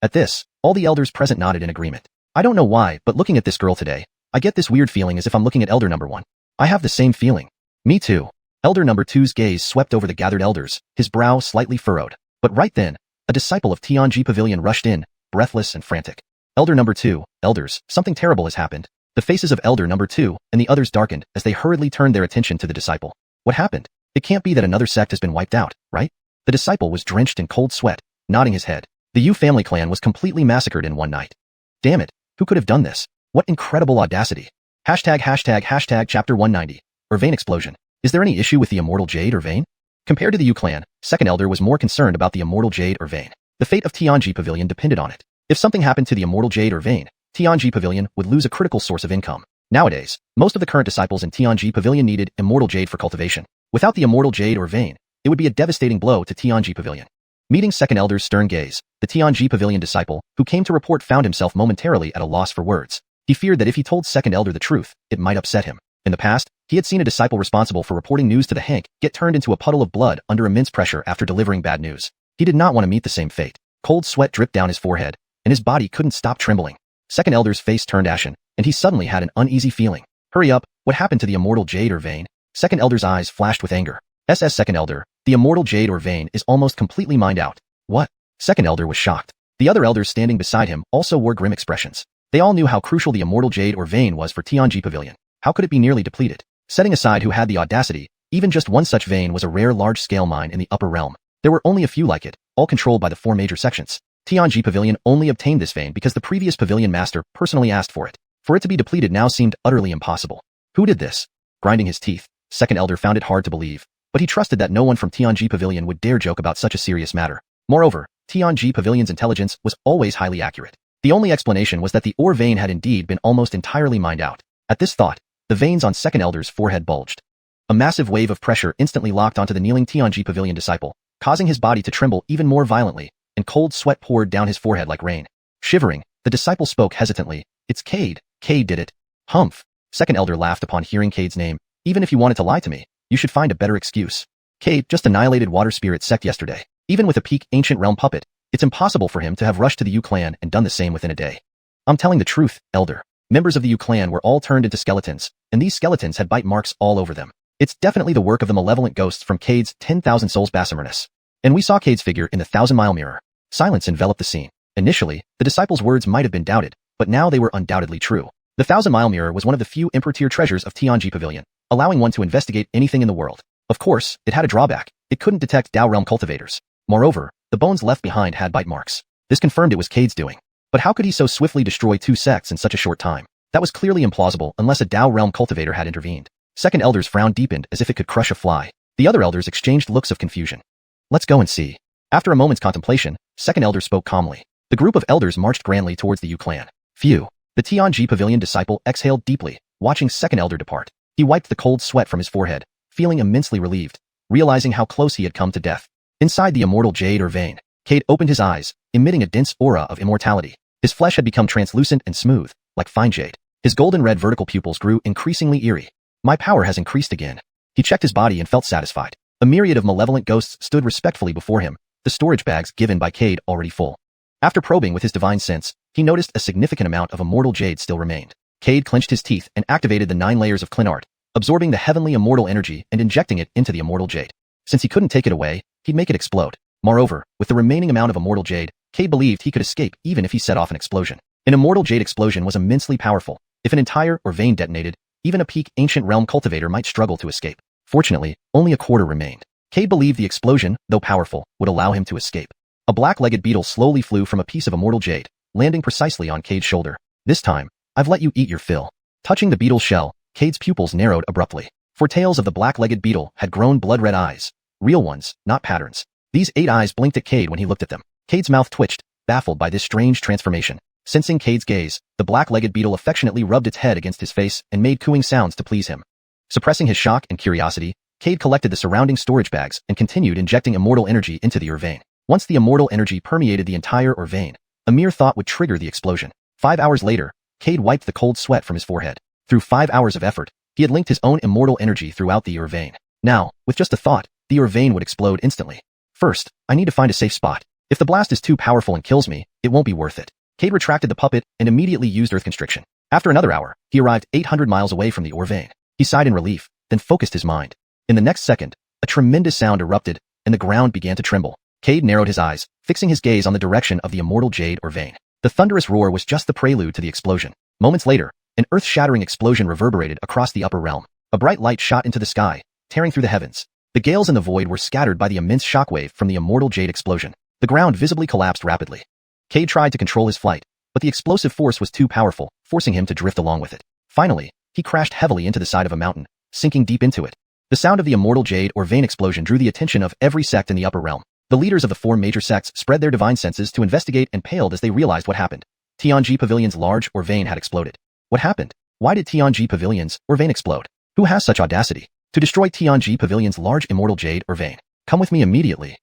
At this, all the elders present nodded in agreement. I don't know why, but looking at this girl today, I get this weird feeling as if I'm looking at Elder Number 1. I have the same feeling. Me too. Elder Number 2's gaze swept over the gathered elders, his brow slightly furrowed. But right then, a disciple of Tianji Pavilion rushed in, breathless and frantic. Elder Number 2, elders, something terrible has happened. The faces of Elder Number 2 and the others darkened as they hurriedly turned their attention to the disciple. What happened? It can't be that another sect has been wiped out, right? The disciple was drenched in cold sweat, nodding his head. The Yu family clan was completely massacred in one night. Damn it, who could have done this? What incredible audacity. Hashtag chapter 190. Or vein explosion. Is there any issue with the immortal jade or vein? Compared to the Yu clan, second elder was more concerned about the immortal jade or vein. The fate of Tianji Pavilion depended on it. If something happened to the immortal jade or vein, Tianji Pavilion would lose a critical source of income. Nowadays, most of the current disciples in Tianji Pavilion needed immortal jade for cultivation. Without the immortal jade or vein, it would be a devastating blow to Tianji Pavilion. Meeting second elder's stern gaze, the Tianji Pavilion disciple, who came to report, found himself momentarily at a loss for words. He feared that if he told second elder the truth, it might upset him. In the past, he had seen a disciple responsible for reporting news to the Hank get turned into a puddle of blood under immense pressure after delivering bad news. He did not want to meet the same fate. Cold sweat dripped down his forehead, and his body couldn't stop trembling. Second elder's face turned ashen, and he suddenly had an uneasy feeling. Hurry up, what happened to the immortal jade or vein? Second elder's eyes flashed with anger. Second elder, the immortal jade or vein is almost completely mined out. What? Second elder was shocked. The other elders standing beside him also wore grim expressions. They all knew how crucial the immortal jade or vein was for Tianji Pavilion. How could it be nearly depleted? Setting aside who had the audacity, even just one such vein was a rare large-scale mine in the upper realm. There were only a few like it, all controlled by the 4 major sections. Tianji Pavilion only obtained this vein because the previous pavilion master personally asked for it. For it to be depleted now seemed utterly impossible. Who did this? Grinding his teeth, second elder found it hard to believe, but he trusted that no one from Tianji Pavilion would dare joke about such a serious matter. Moreover, Tianji Pavilion's intelligence was always highly accurate. The only explanation was that the ore vein had indeed been almost entirely mined out. At this thought, the veins on second elder's forehead bulged. A massive wave of pressure instantly locked onto the kneeling Tianji Pavilion disciple, causing his body to tremble even more violently, and cold sweat poured down his forehead like rain. Shivering, the disciple spoke hesitantly. It's Cade. Cade did it. Humph. Second elder laughed upon hearing Cade's name. Even if you wanted to lie to me, you should find a better excuse. Cade just annihilated water spirit sect yesterday. Even with a peak ancient realm puppet, it's impossible for him to have rushed to the Yu clan and done the same within a day. I'm telling the truth, elder. Members of the Yu clan were all turned into skeletons, and these skeletons had bite marks all over them. It's definitely the work of the malevolent ghosts from Cade's 10,000 Souls Basimurnus. And we saw Cade's figure in the 1,000-mile mirror. Silence enveloped the scene. Initially, the disciples' words might have been doubted, but now they were undoubtedly true. The 1,000-mile mirror was one of the few Emperor-tier treasures of Tianji Pavilion, allowing one to investigate anything in the world. Of course, it had a drawback. It couldn't detect Dao realm cultivators. Moreover, the bones left behind had bite marks. This confirmed it was Cade's doing. But how could he so swiftly destroy 2 sects in such a short time? That was clearly implausible unless a Dao realm cultivator had intervened. Second elder's frown deepened as if it could crush a fly. The other elders exchanged looks of confusion. Let's go and see. After a moment's contemplation, second elder spoke calmly. The group of elders marched grandly towards the Yu clan. Phew. The Tianji Pavilion disciple exhaled deeply, watching second elder depart. He wiped the cold sweat from his forehead, feeling immensely relieved, realizing how close he had come to death. Inside the immortal jade or vein, Cade opened his eyes, emitting a dense aura of immortality. His flesh had become translucent and smooth, like fine jade. His golden red vertical pupils grew increasingly eerie. My power has increased again. He checked his body and felt satisfied. A myriad of malevolent ghosts stood respectfully before him, the storage bags given by Cade already full. After probing with his divine sense, he noticed a significant amount of immortal jade still remained. Cade clenched his teeth and activated the 9 layers of Clinart, absorbing the heavenly immortal energy and injecting it into the immortal jade. Since he couldn't take it away, he'd make it explode. Moreover, with the remaining amount of immortal jade, Cade believed he could escape even if he set off an explosion. An immortal jade explosion was immensely powerful. If an entire or vein detonated, even a peak ancient realm cultivator might struggle to escape. Fortunately, only a quarter remained. Cade believed the explosion, though powerful, would allow him to escape. A black-legged beetle slowly flew from a piece of immortal jade, landing precisely on Cade's shoulder. This time, I've let you eat your fill. Touching the beetle's shell, Cade's pupils narrowed abruptly. For tails of the black-legged beetle had grown blood-red eyes. Real ones, not patterns. These 8 eyes blinked at Cade when he looked at them. Cade's mouth twitched, baffled by this strange transformation. Sensing Cade's gaze, the black-legged beetle affectionately rubbed its head against his face and made cooing sounds to please him. Suppressing his shock and curiosity, Cade collected the surrounding storage bags and continued injecting immortal energy into the vein. Once the immortal energy permeated the entire vein, a mere thought would trigger the explosion. 5 hours later, Cade wiped the cold sweat from his forehead. Through 5 hours of effort, he had linked his own immortal energy throughout the vein. Now, with just a thought, the vein would explode instantly. First, I need to find a safe spot. If the blast is too powerful and kills me, it won't be worth it. Cade retracted the puppet and immediately used earth constriction. After another hour, he arrived 800 miles away from the vein. He sighed in relief, then focused his mind. In the next second, a tremendous sound erupted, and the ground began to tremble. Cade narrowed his eyes, fixing his gaze on the direction of the immortal jade vein. The thunderous roar was just the prelude to the explosion. Moments later, an earth-shattering explosion reverberated across the upper realm. A bright light shot into the sky, tearing through the heavens. The gales in the void were scattered by the immense shockwave from the immortal jade explosion. The ground visibly collapsed rapidly. Cade tried to control his flight, but the explosive force was too powerful, forcing him to drift along with it. Finally, he crashed heavily into the side of a mountain, sinking deep into it. The sound of the immortal jade vein explosion drew the attention of every sect in the upper realm. The leaders of the 4 major sects spread their divine senses to investigate and paled as they realized what happened. Tianji Pavilion's large vein had exploded. What happened? Why did Tianji Pavilion's vein explode? Who has such audacity to destroy Tianji Pavilion's large immortal jade vein? Come with me immediately.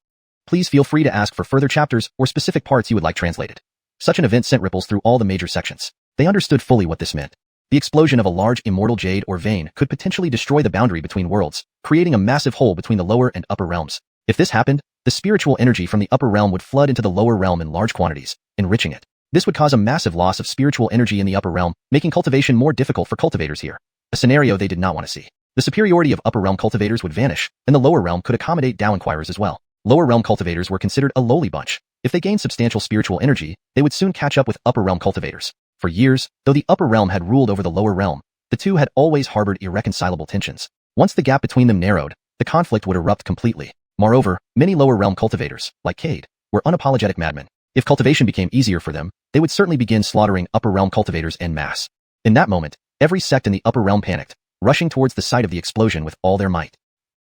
Please feel free to ask for further chapters or specific parts you would like translated. Such an event sent ripples through all the major sections. They understood fully what this meant. The explosion of a large immortal jade vein could potentially destroy the boundary between worlds, creating a massive hole between the lower and upper realms. If this happened, the spiritual energy from the upper realm would flood into the lower realm in large quantities, enriching it. This would cause a massive loss of spiritual energy in the upper realm, making cultivation more difficult for cultivators here. A scenario they did not want to see. The superiority of upper realm cultivators would vanish, and the lower realm could accommodate Dao inquirers as well. Lower realm cultivators were considered a lowly bunch. If they gained substantial spiritual energy, they would soon catch up with upper realm cultivators. For years, though the upper realm had ruled over the lower realm, the two had always harbored irreconcilable tensions. Once the gap between them narrowed, the conflict would erupt completely. Moreover, many lower realm cultivators, like Cade, were unapologetic madmen. If cultivation became easier for them, they would certainly begin slaughtering upper realm cultivators en masse. In that moment, every sect in the upper realm panicked, rushing towards the site of the explosion with all their might.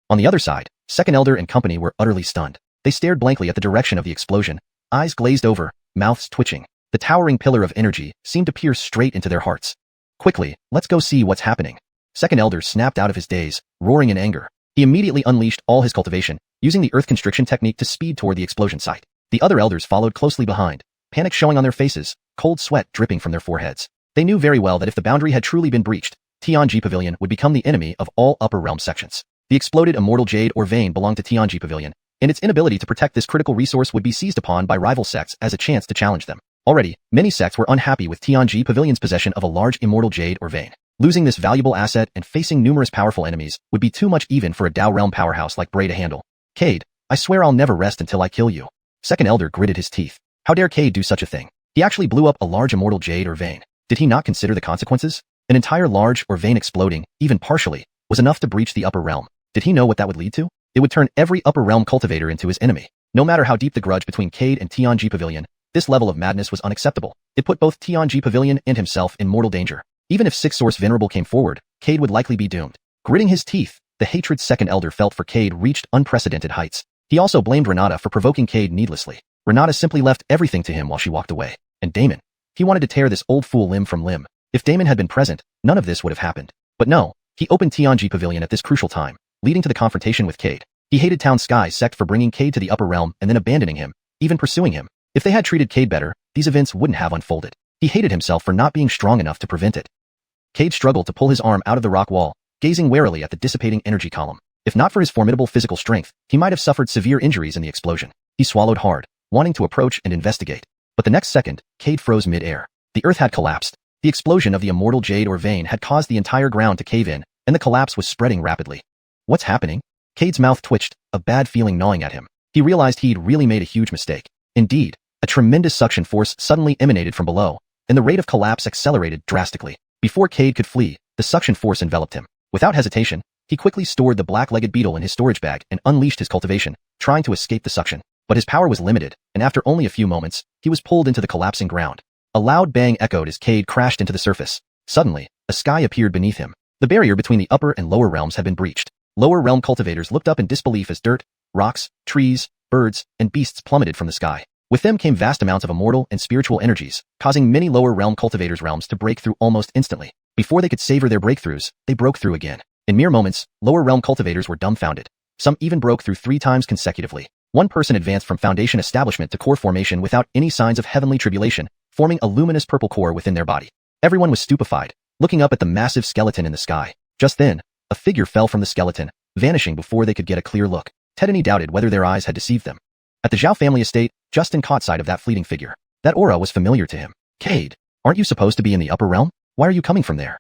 On the other side, Second Elder and company were utterly stunned. They stared blankly at the direction of the explosion, eyes glazed over, mouths twitching. The towering pillar of energy seemed to pierce straight into their hearts. Quickly, let's go see what's happening. Second Elder snapped out of his daze, roaring in anger. He immediately unleashed all his cultivation, using the earth constriction technique to speed toward the explosion site. The other elders followed closely behind, panic showing on their faces, cold sweat dripping from their foreheads. They knew very well that if the boundary had truly been breached, Tianji Pavilion would become the enemy of all upper realm sections. The exploded immortal jade vein belonged to Tianji Pavilion, and its inability to protect this critical resource would be seized upon by rival sects as a chance to challenge them. Already, many sects were unhappy with Tianji Pavilion's possession of a large immortal jade vein. Losing this valuable asset and facing numerous powerful enemies would be too much even for a Dao realm powerhouse like Bray to handle. Cade, I swear I'll never rest until I kill you. Second Elder gritted his teeth. How dare Cade do such a thing? He actually blew up a large immortal jade vein. Did he not consider the consequences? An entire large vein exploding, even partially, was enough to breach the upper realm. Did he know what that would lead to? It would turn every upper realm cultivator into his enemy. No matter how deep the grudge between Cade and Tianji Pavilion, this level of madness was unacceptable. It put both Tianji Pavilion and himself in mortal danger. Even if Sixth Source Venerable came forward, Cade would likely be doomed. Gritting his teeth, the hatred Second Elder felt for Cade reached unprecedented heights. He also blamed Renata for provoking Cade needlessly. Renata simply left everything to him while she walked away. And Damon. He wanted to tear this old fool limb from limb. If Damon had been present, none of this would have happened. But no, he opened Tianji Pavilion at this crucial time, leading to the confrontation with Cade. He hated Town Sky sect for bringing Cade to the upper realm and then abandoning him, even pursuing him. If they had treated Cade better, these events wouldn't have unfolded. He hated himself for not being strong enough to prevent it. Cade struggled to pull his arm out of the rock wall, gazing warily at the dissipating energy column. If not for his formidable physical strength, he might have suffered severe injuries in the explosion. He swallowed hard, wanting to approach and investigate. But the next second, Cade froze mid-air. The earth had collapsed. The explosion of the immortal jade vein had caused the entire ground to cave in, and the collapse was spreading rapidly. What's happening? Cade's mouth twitched, a bad feeling gnawing at him. He realized he'd really made a huge mistake. Indeed, a tremendous suction force suddenly emanated from below, and the rate of collapse accelerated drastically. Before Cade could flee, the suction force enveloped him. Without hesitation, he quickly stored the black-legged beetle in his storage bag and unleashed his cultivation, trying to escape the suction. But his power was limited, and after only a few moments, he was pulled into the collapsing ground. A loud bang echoed as Cade crashed into the surface. Suddenly, a sky appeared beneath him. The barrier between the upper and lower realms had been breached. Lower realm cultivators looked up in disbelief as dirt, rocks, trees, birds, and beasts plummeted from the sky. With them came vast amounts of immortal and spiritual energies, causing many lower realm cultivators' realms to break through almost instantly. Before they could savor their breakthroughs, they broke through again. In mere moments, lower realm cultivators were dumbfounded. Some even broke through 3 times consecutively. One person advanced from foundation establishment to core formation without any signs of heavenly tribulation, forming a luminous purple core within their body. Everyone was stupefied, looking up at the massive skeleton in the sky. Just then, a figure fell from the skeleton, vanishing before they could get a clear look. Ted and he doubted whether their eyes had deceived them. At the Xiao family estate, Justin caught sight of that fleeting figure. That aura was familiar to him. Cade, aren't you supposed to be in the upper realm? Why are you coming from there?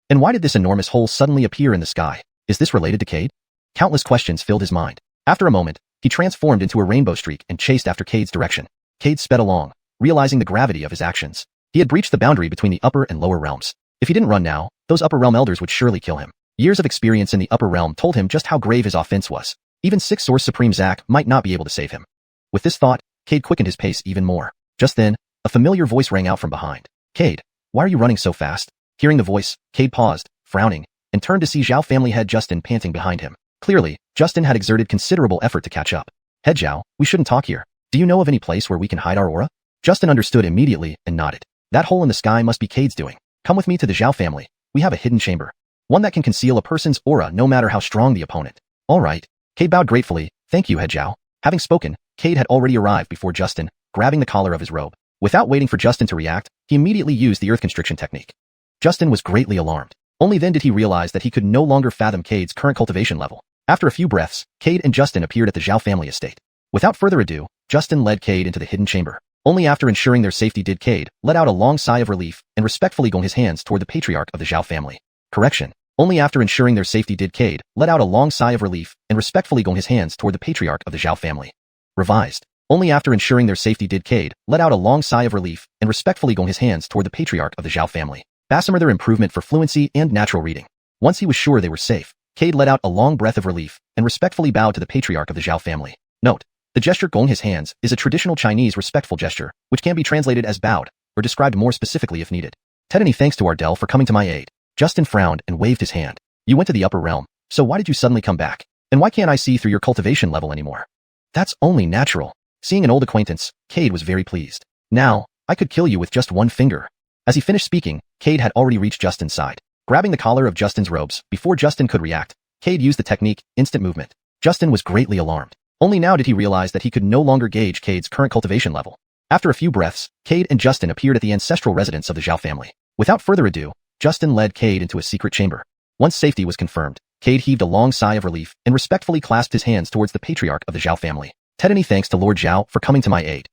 And why did this enormous hole suddenly appear in the sky? Is this related to Cade? Countless questions filled his mind. After a moment, he transformed into a rainbow streak and chased after Cade's direction. Cade sped along, realizing the gravity of his actions. He had breached the boundary between the upper and lower realms. If he didn't run now, those upper realm elders would surely kill him. Years of experience in the upper realm told him just how grave his offense was. Even 6th Source Supreme Zack might not be able to save him. With this thought, Cade quickened his pace even more. Just then, a familiar voice rang out from behind. Cade, why are you running so fast? Hearing the voice, Cade paused, frowning, and turned to see Xiao family head Justin panting behind him. Clearly, Justin had exerted considerable effort to catch up. Head Xiao, we shouldn't talk here. Do you know of any place where we can hide our aura? Justin understood immediately and nodded. That hole in the sky must be Cade's doing. Come with me to the Xiao family. We have a hidden chamber. One that can conceal a person's aura no matter how strong the opponent. All right. Cade bowed gratefully. Thank you, Head Xiao. Having spoken, Cade had already arrived before Justin, grabbing the collar of his robe. Without waiting for Justin to react, he immediately used the earth constriction technique. Justin was greatly alarmed. Only then did he realize that he could no longer fathom Cade's current cultivation level. After a few breaths, Cade and Justin appeared at the Xiao family estate. Without further ado, Justin led Cade into the hidden chamber. Only after ensuring their safety did Cade let out a long sigh of relief and respectfully gong his hands toward the patriarch of the Xiao family. Correction. Only after ensuring their safety did Cade let out a long sigh of relief and respectfully gong his hands toward the patriarch of the Xiao family. Revised. Only after ensuring their safety did Cade let out a long sigh of relief and respectfully gong his hands toward the patriarch of the Xiao family. Bassimer improvement for fluency and natural reading. Once he was sure they were safe, Cade let out a long breath of relief and respectfully bowed to the patriarch of the Xiao family. Note: the gesture gong his hands is a traditional Chinese respectful gesture, which can be translated as bowed, or described more specifically if needed. Tedany, thanks to Ardell for coming to my aid. Justin frowned and waved his hand. You went to the upper realm, so why did you suddenly come back? And why can't I see through your cultivation level anymore? That's only natural. Seeing an old acquaintance, Cade was very pleased. Now, I could kill you with just one finger. As he finished speaking, Cade had already reached Justin's side. Grabbing the collar of Justin's robes, before Justin could react, Cade used the technique, instant movement. Justin was greatly alarmed. Only now did he realize that he could no longer gauge Cade's current cultivation level. After a few breaths, Cade and Justin appeared at the ancestral residence of the Xiao family. Without further ado, Justin led Cade into a secret chamber. Once safety was confirmed, Cade heaved a long sigh of relief and respectfully clasped his hands towards the patriarch of the Xiao family. Tedany, thanks to Lord Xiao for coming to my aid.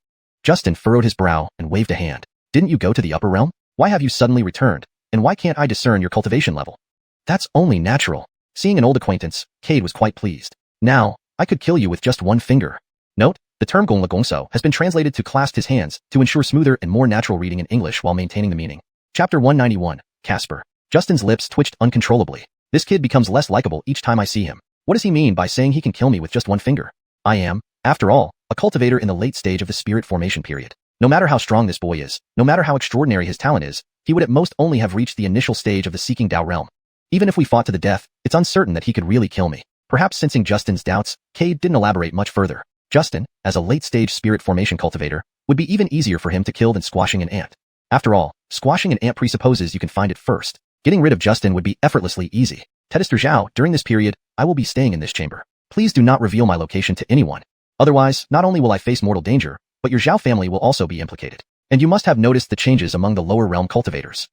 Justin furrowed his brow and waved a hand. Didn't you go to the upper realm? Why have you suddenly returned? And why can't I discern your cultivation level? That's only natural. Seeing an old acquaintance, Cade was quite pleased. Now, I could kill you with just one finger. Note: the term gong la gongso has been translated to clasped his hands to ensure smoother and more natural reading in English while maintaining the meaning. Chapter 191, Casper. Justin's lips twitched uncontrollably. This kid becomes less likable each time I see him. What does he mean by saying he can kill me with just one finger? I am, after all, a cultivator in the late stage of the spirit formation period. No matter how strong this boy is, no matter how extraordinary his talent is, he would at most only have reached the initial stage of the Seeking Dao realm. Even if we fought to the death, it's uncertain that he could really kill me. Perhaps sensing Justin's doubts, Cade didn't elaborate much further. Justin, as a late-stage spirit formation cultivator, would be even easier for him to kill than squashing an ant. After all, squashing an ant presupposes you can find it first. Getting rid of Justin would be effortlessly easy. Tedester Xiao, during this period, I will be staying in this chamber. Please do not reveal my location to anyone. Otherwise, not only will I face mortal danger, but your Xiao family will also be implicated. And you must have noticed the changes among the lower realm cultivators.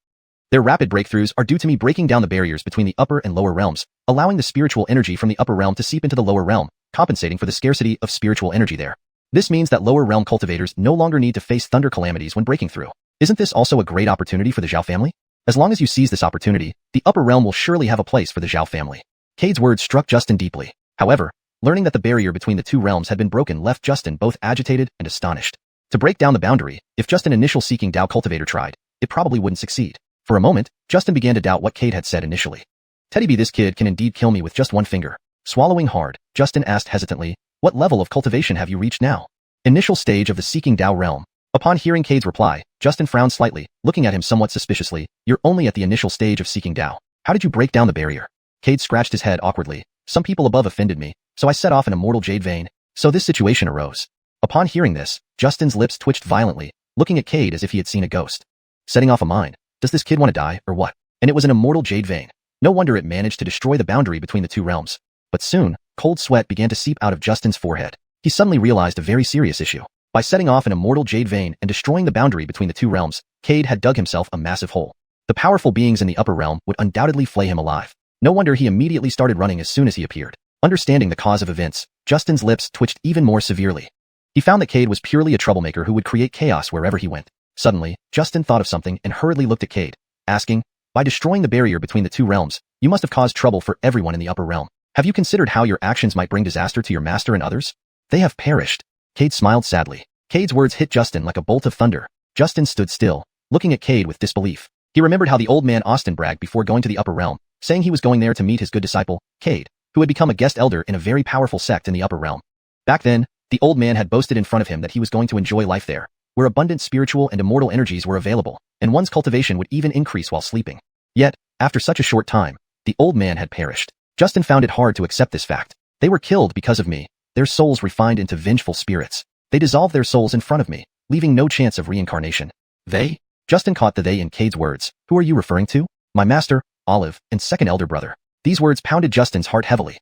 Their rapid breakthroughs are due to me breaking down the barriers between the upper and lower realms, allowing the spiritual energy from the upper realm to seep into the lower realm, compensating for the scarcity of spiritual energy there. This means that lower realm cultivators no longer need to face thunder calamities when breaking through. Isn't this also a great opportunity for the Xiao family? As long as you seize this opportunity, the upper realm will surely have a place for the Xiao family. Cade's words struck Justin deeply. However, learning that the barrier between the two realms had been broken left Justin both agitated and astonished. To break down the boundary, if just an initial Seeking Dao cultivator tried, it probably wouldn't succeed. For a moment, Justin began to doubt what Cade had said initially. Teddy B, this kid can indeed kill me with just one finger. Swallowing hard, Justin asked hesitantly, what level of cultivation have you reached now? Initial stage of the Seeking Dao realm. Upon hearing Cade's reply, Justin frowned slightly, looking at him somewhat suspiciously. You're only at the initial stage of Seeking Dao. How did you break down the barrier? Cade scratched his head awkwardly. Some people above offended me, so I set off an immortal jade vein. So this situation arose. Upon hearing this, Justin's lips twitched violently, looking at Cade as if he had seen a ghost. Setting off a mine. Does this kid want to die, or what? And it was an immortal jade vein. No wonder it managed to destroy the boundary between the two realms. But soon, cold sweat began to seep out of Justin's forehead. He suddenly realized a very serious issue. By setting off an immortal jade vein and destroying the boundary between the two realms, Cade had dug himself a massive hole. The powerful beings in the upper realm would undoubtedly flay him alive. No wonder he immediately started running as soon as he appeared. Understanding the cause of events, Justin's lips twitched even more severely. He found that Cade was purely a troublemaker who would create chaos wherever he went. Suddenly, Justin thought of something and hurriedly looked at Cade, asking, "By destroying the barrier between the two realms, you must have caused trouble for everyone in the upper realm. Have you considered how your actions might bring disaster to your master and others?" "They have perished." Cade smiled sadly. Cade's words hit Justin like a bolt of thunder. Justin stood still, looking at Cade with disbelief. He remembered how the old man Austin bragged before going to the upper realm, saying he was going there to meet his good disciple, Cade, who had become a guest elder in a very powerful sect in the upper realm. Back then, the old man had boasted in front of him that he was going to enjoy life there, where abundant spiritual and immortal energies were available, and one's cultivation would even increase while sleeping. Yet, after such a short time, the old man had perished. Justin found it hard to accept this fact. They were killed because of me, their souls refined into vengeful spirits. They dissolved their souls in front of me, leaving no chance of reincarnation. They? Justin caught the they in Cade's words. Who are you referring to? My master, Olive, and second elder brother. These words pounded Justin's heart heavily.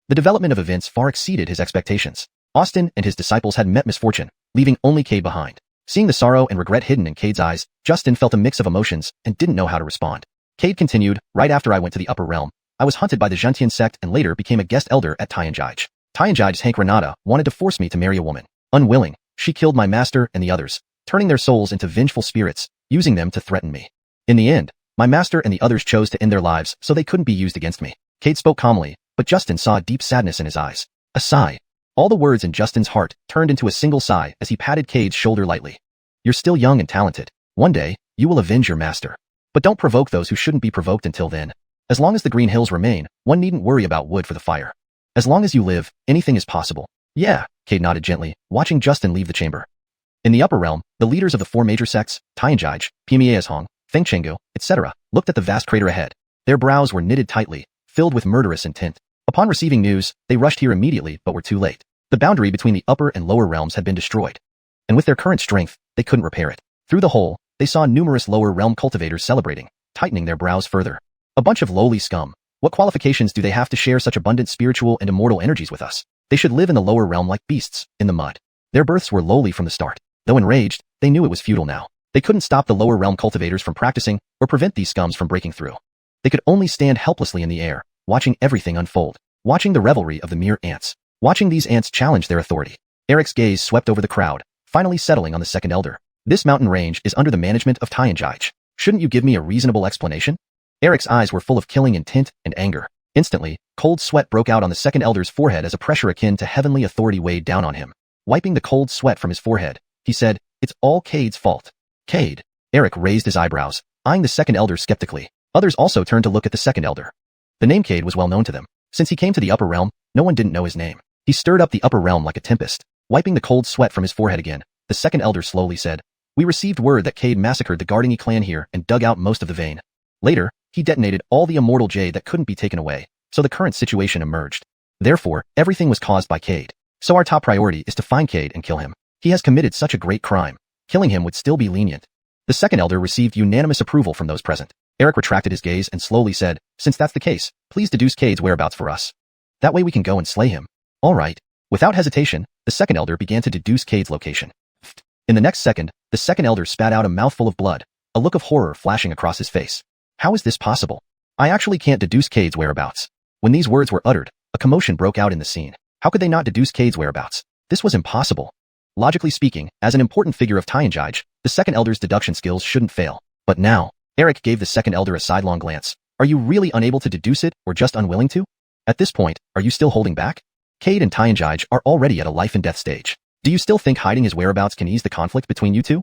The development of events far exceeded his expectations. Austin and his disciples had met misfortune, leaving only Cade behind. Seeing the sorrow and regret hidden in Cade's eyes, Justin felt a mix of emotions and didn't know how to respond. Cade continued, right after I went to the upper realm, I was hunted by the Xiuxian sect and later became a guest elder at Tianjai's. Tianjai's Hank Renata wanted to force me to marry a woman. Unwilling, she killed my master and the others, turning their souls into vengeful spirits, using them to threaten me. In the end, my master and the others chose to end their lives so they couldn't be used against me. Cade spoke calmly, but Justin saw a deep sadness in his eyes. A sigh. All the words in Justin's heart turned into a single sigh as he patted Cade's shoulder lightly. You're still young and talented. One day, you will avenge your master. But don't provoke those who shouldn't be provoked until then. As long as the green hills remain, one needn't worry about wood for the fire. As long as you live, anything is possible. Yeah, Cade nodded gently, watching Justin leave the chamber. In the upper realm, the leaders of the four major sects, Tianjai, Pimiaeshong, Fengchengu, etc., looked at the vast crater ahead. Their brows were knitted tightly, filled with murderous intent. Upon receiving news, they rushed here immediately but were too late. The boundary between the upper and lower realms had been destroyed. And with their current strength, they couldn't repair it. Through the hole, they saw numerous lower realm cultivators celebrating, tightening their brows further. A bunch of lowly scum. What qualifications do they have to share such abundant spiritual and immortal energies with us? They should live in the lower realm like beasts, in the mud. Their births were lowly from the start. Though enraged, they knew it was futile now. They couldn't stop the lower realm cultivators from practicing or prevent these scums from breaking through. They could only stand helplessly in the air, watching everything unfold, watching the revelry of the mere ants, watching these ants challenge their authority. Eric's gaze swept over the crowd, finally settling on the second elder. This mountain range is under the management of Tianjai. Shouldn't you give me a reasonable explanation? Eric's eyes were full of killing intent and anger. Instantly, cold sweat broke out on the second elder's forehead as a pressure akin to heavenly authority weighed down on him. Wiping the cold sweat from his forehead, he said, "It's all Cade's fault." Cade. Eric raised his eyebrows, eyeing the second elder skeptically. Others also turned to look at the second elder. The name Cade was well known to them. Since he came to the upper realm, no one didn't know his name. He stirred up the upper realm like a tempest. Wiping the cold sweat from his forehead again, the second elder slowly said, "We received word that Cade massacred the Gardini clan here and dug out most of the vein. Later, he detonated all the immortal jade that couldn't be taken away, so the current situation emerged. Therefore, everything was caused by Cade. So our top priority is to find Cade and kill him. He has committed such a great crime. Killing him would still be lenient." The second elder received unanimous approval from those present. Eric retracted his gaze and slowly said, "Since that's the case, please deduce Cade's whereabouts for us. That way we can go and slay him." All right. Without hesitation, the second elder began to deduce Cade's location. In the next second, the second elder spat out a mouthful of blood, a look of horror flashing across his face. How is this possible? I actually can't deduce Cade's whereabouts. When these words were uttered, a commotion broke out in the scene. How could they not deduce Cade's whereabouts? This was impossible. Logically speaking, as an important figure of Tianjai, the second elder's deduction skills shouldn't fail. But now, Eric gave the second elder a sidelong glance. Are you really unable to deduce it, or just unwilling to? At this point, are you still holding back? Cade and Tianjai are already at a life-and-death stage. Do you still think hiding his whereabouts can ease the conflict between you two?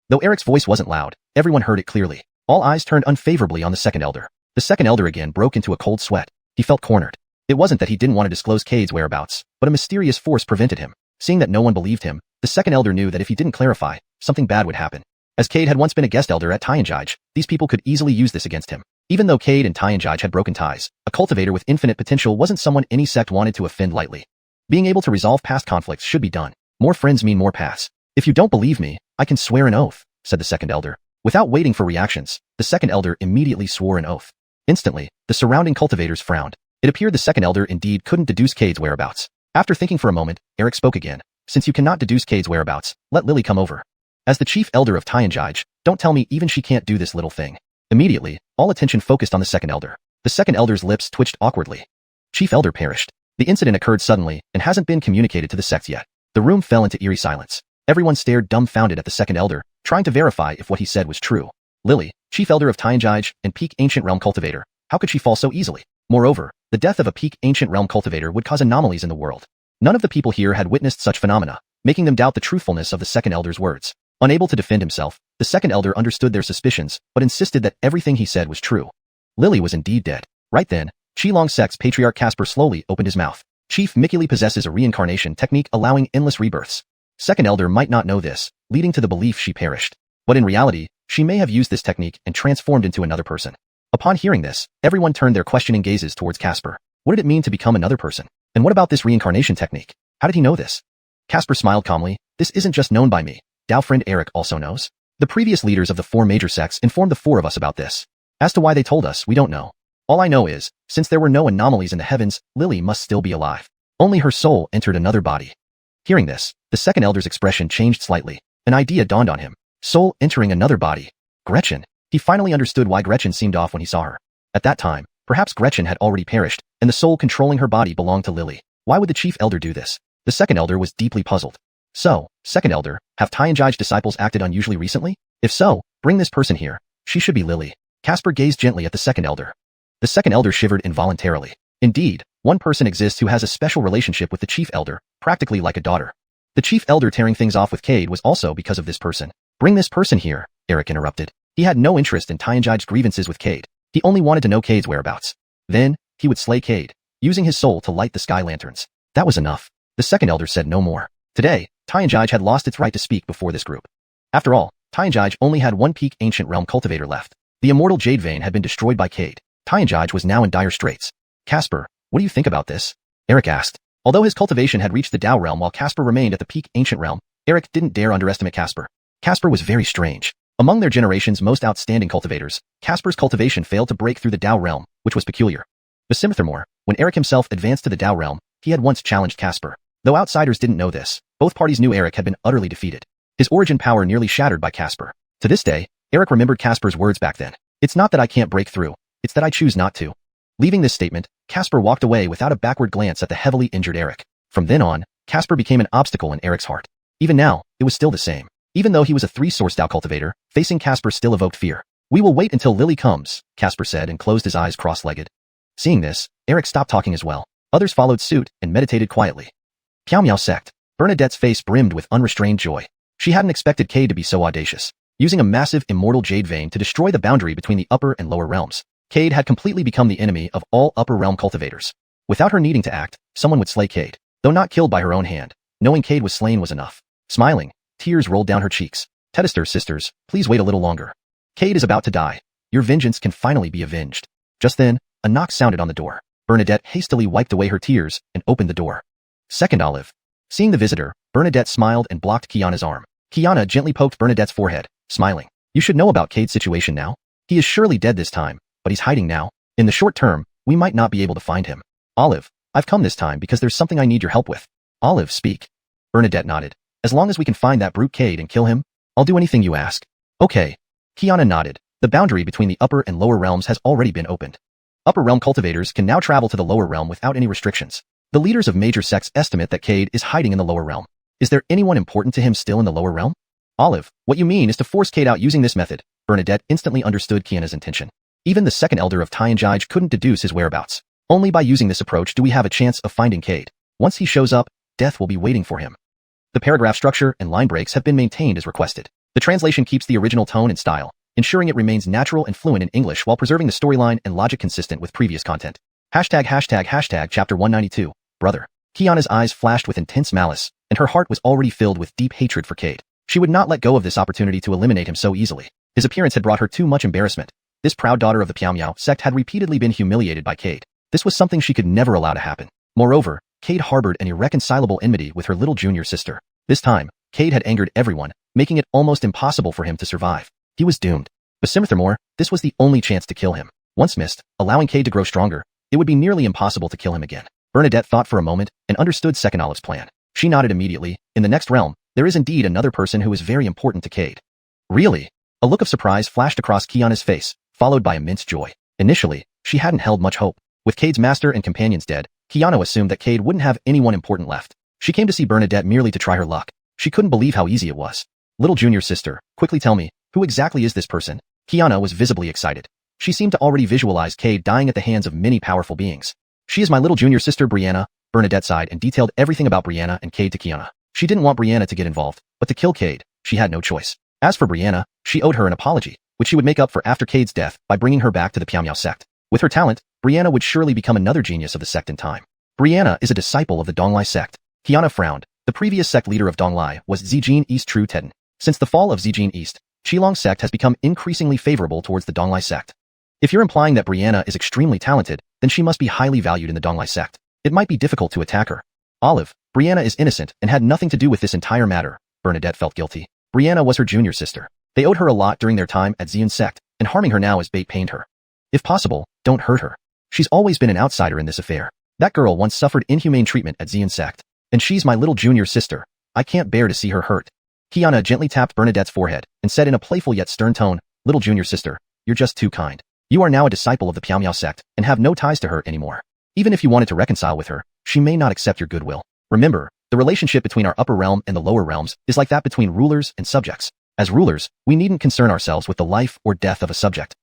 Though Eric's voice wasn't loud, everyone heard it clearly. All eyes turned unfavorably on the second elder. The second elder again broke into a cold sweat. He felt cornered. It wasn't that he didn't want to disclose Cade's whereabouts, but a mysterious force prevented him. Seeing that no one believed him, the second elder knew that if he didn't clarify, something bad would happen. As Cade had once been a guest elder at Tianjai, these people could easily use this against him. Even though Cade and Tianjai had broken ties, a cultivator with infinite potential wasn't someone any sect wanted to offend lightly. Being able to resolve past conflicts should be done. More friends mean more paths. If you don't believe me, I can swear an oath, said the second elder. Without waiting for reactions, the second elder immediately swore an oath. Instantly, the surrounding cultivators frowned. It appeared the second elder indeed couldn't deduce Cade's whereabouts. After thinking for a moment, Eric spoke again. Since you cannot deduce Cade's whereabouts, let Lily come over. As the chief elder of xiuxian, don't tell me even she can't do this little thing. Immediately, all attention focused on the second elder. The second elder's lips twitched awkwardly. Chief elder perished. The incident occurred suddenly and hasn't been communicated to the sect yet. The room fell into eerie silence. Everyone stared dumbfounded at the second elder, trying to verify if what he said was true. Lily, chief elder of xiuxian and peak ancient realm cultivator, how could she fall so easily? Moreover, the death of a peak ancient realm cultivator would cause anomalies in the world. None of the people here had witnessed such phenomena, making them doubt the truthfulness of the second elder's words. Unable to defend himself, the second elder understood their suspicions, but insisted that everything he said was true. Lily was indeed dead. Right then, Qilong sect's patriarch Casper slowly opened his mouth. Chief Mikuli possesses a reincarnation technique allowing endless rebirths. Second elder might not know this, leading to the belief she perished. But in reality, she may have used this technique and transformed into another person. Upon hearing this, everyone turned their questioning gazes towards Casper. What did it mean to become another person? And what about this reincarnation technique? How did he know this? Casper smiled calmly. This isn't just known by me. Dao friend Eric also knows. The previous leaders of the 4 major sects informed the 4 of us about this. As to why they told us, we don't know. All I know is, since there were no anomalies in the heavens, Lily must still be alive. Only her soul entered another body. Hearing this, the second elder's expression changed slightly. An idea dawned on him. Soul entering another body. Gretchen. He finally understood why Gretchen seemed off when he saw her. At that time, perhaps Gretchen had already perished, and the soul controlling her body belonged to Lily. Why would the chief elder do this? The second elder was deeply puzzled. So, second elder, have xiuxian's disciples acted unusually recently? If so, bring this person here. She should be Lily. Casper gazed gently at the second elder. The second elder shivered involuntarily. Indeed, one person exists who has a special relationship with the chief elder, practically like a daughter. The chief elder tearing things off with Cade was also because of this person. Bring this person here, Eric interrupted. He had no interest in xiuxian's grievances with Cade. He only wanted to know Cade's whereabouts. Then, he would slay Cade, using his soul to light the sky lanterns. That was enough. The second elder said no more. Today, xiuxian had lost its right to speak before this group. After all, xiuxian only had one peak ancient realm cultivator left. The immortal jade vein had been destroyed by Cade. xiuxian was now in dire straits. Casper, what do you think about this? Eric asked. Although his cultivation had reached the Dao realm while Casper remained at the peak ancient realm, Eric didn't dare underestimate Casper. Casper was very strange. Among their generation's most outstanding cultivators, Casper's cultivation failed to break through the Dao realm, which was peculiar. Furthermore, when Eric himself advanced to the Dao realm, he had once challenged Casper. Though outsiders didn't know this, both parties knew Eric had been utterly defeated. His origin power nearly shattered by Casper. To this day, Eric remembered Casper's words back then. It's not that I can't break through, it's that I choose not to. Leaving this statement, Casper walked away without a backward glance at the heavily injured Eric. From then on, Casper became an obstacle in Eric's heart. Even now, it was still the same. Even though he was a 3-source Dao cultivator, facing Casper still evoked fear. We will wait until Lily comes, Casper said and closed his eyes cross-legged. Seeing this, Eric stopped talking as well. Others followed suit and meditated quietly. Xiao sect. Bernadette's face brimmed with unrestrained joy. She hadn't expected Cade to be so audacious. Using a massive immortal jade vein to destroy the boundary between the upper and lower realms, Cade had completely become the enemy of all upper realm cultivators. Without her needing to act, someone would slay Cade. Though not killed by her own hand, knowing Cade was slain was enough. Smiling, tears rolled down her cheeks. Detested sisters, please wait a little longer. Cade is about to die. Your vengeance can finally be avenged. Just then, a knock sounded on the door. Bernadette hastily wiped away her tears and opened the door. Second Olive. Seeing the visitor, Bernadette smiled and blocked Kiana's arm. Kiana gently poked Bernadette's forehead, smiling. You should know about Cade's situation now. He is surely dead this time, but he's hiding now. In the short term, we might not be able to find him. Olive, I've come this time because there's something I need your help with. Olive, speak. Bernadette nodded. As long as we can find that brute Cade and kill him, I'll do anything you ask. Okay. Kiana nodded. The boundary between the upper and lower realms has already been opened. Upper realm cultivators can now travel to the lower realm without any restrictions. The leaders of major sects estimate that Cade is hiding in the lower realm. Is there anyone important to him still in the lower realm? Olive, what you mean is to force Cade out using this method. Bernadette instantly understood Kiana's intention. Even the second elder of xiuxian couldn't deduce his whereabouts. Only by using this approach do we have a chance of finding Cade. Once he shows up, death will be waiting for him. The paragraph structure and line breaks have been maintained as requested. The translation keeps the original tone and style, ensuring it remains natural and fluent in English while preserving the storyline and logic consistent with previous content. ##### Chapter 192, Brother. Kiana's eyes flashed with intense malice, and her heart was already filled with deep hatred for Cade. She would not let go of this opportunity to eliminate him so easily. His appearance had brought her too much embarrassment. This proud daughter of the Piao sect had repeatedly been humiliated by Cade. This was something she could never allow to happen. Moreover, Cade harbored an irreconcilable enmity with her little junior sister. This time, Cade had angered everyone, making it almost impossible for him to survive. He was doomed. Furthermore, this was the only chance to kill him. Once missed, allowing Cade to grow stronger, it would be nearly impossible to kill him again. Bernadette thought for a moment and understood sect1-2's plan. She nodded immediately. In the next realm, there is indeed another person who is very important to Cade. Really? A look of surprise flashed across Xiuxian's face, followed by immense joy. Initially, she hadn't held much hope. With Cade's master and companions dead, Xiuxian assumed that Cade wouldn't have anyone important left. She came to see Bernadette merely to try her luck. She couldn't believe how easy it was. Little junior sister, quickly tell me, who exactly is this person? Xiuxian was visibly excited. She seemed to already visualize Cade dying at the hands of many powerful beings. She is my little junior sister Brianna. Bernadette sighed and detailed everything about Brianna and Cade to Xiuxian. She didn't want Brianna to get involved, but to kill Cade, she had no choice. As for Brianna, she owed her an apology, which she would make up for after Cade's death by bringing her back to the Piao sect. With her talent, Brianna would surely become another genius of the sect in time. Brianna is a disciple of the Donglai sect. Xiuxian frowned. The previous sect leader of Donglai was Xiuxian East True Teden. Since the fall of Xiuxian East, Qilong sect has become increasingly favorable towards the Donglai sect. If you're implying that Brianna is extremely talented, then she must be highly valued in the Donglai sect. It might be difficult to attack her. Olive, Brianna is innocent and had nothing to do with this entire matter. Bernadette felt guilty. Brianna was her junior sister. They owed her a lot during their time at Xiuxian sect, and harming her now as bait pained her. If possible, don't hurt her. She's always been an outsider in this affair. That girl once suffered inhumane treatment at Xiuxian sect, and she's my little junior sister. I can't bear to see her hurt. Xiuxian gently tapped Bernadette's forehead and said in a playful yet stern tone, little junior sister, you're just too kind. You are now a disciple of the Piao sect and have no ties to her anymore. Even if you wanted to reconcile with her, she may not accept your goodwill. Remember, the relationship between our upper realm and the lower realms is like that between rulers and subjects. As rulers, we needn't concern ourselves with the life or death of a subject.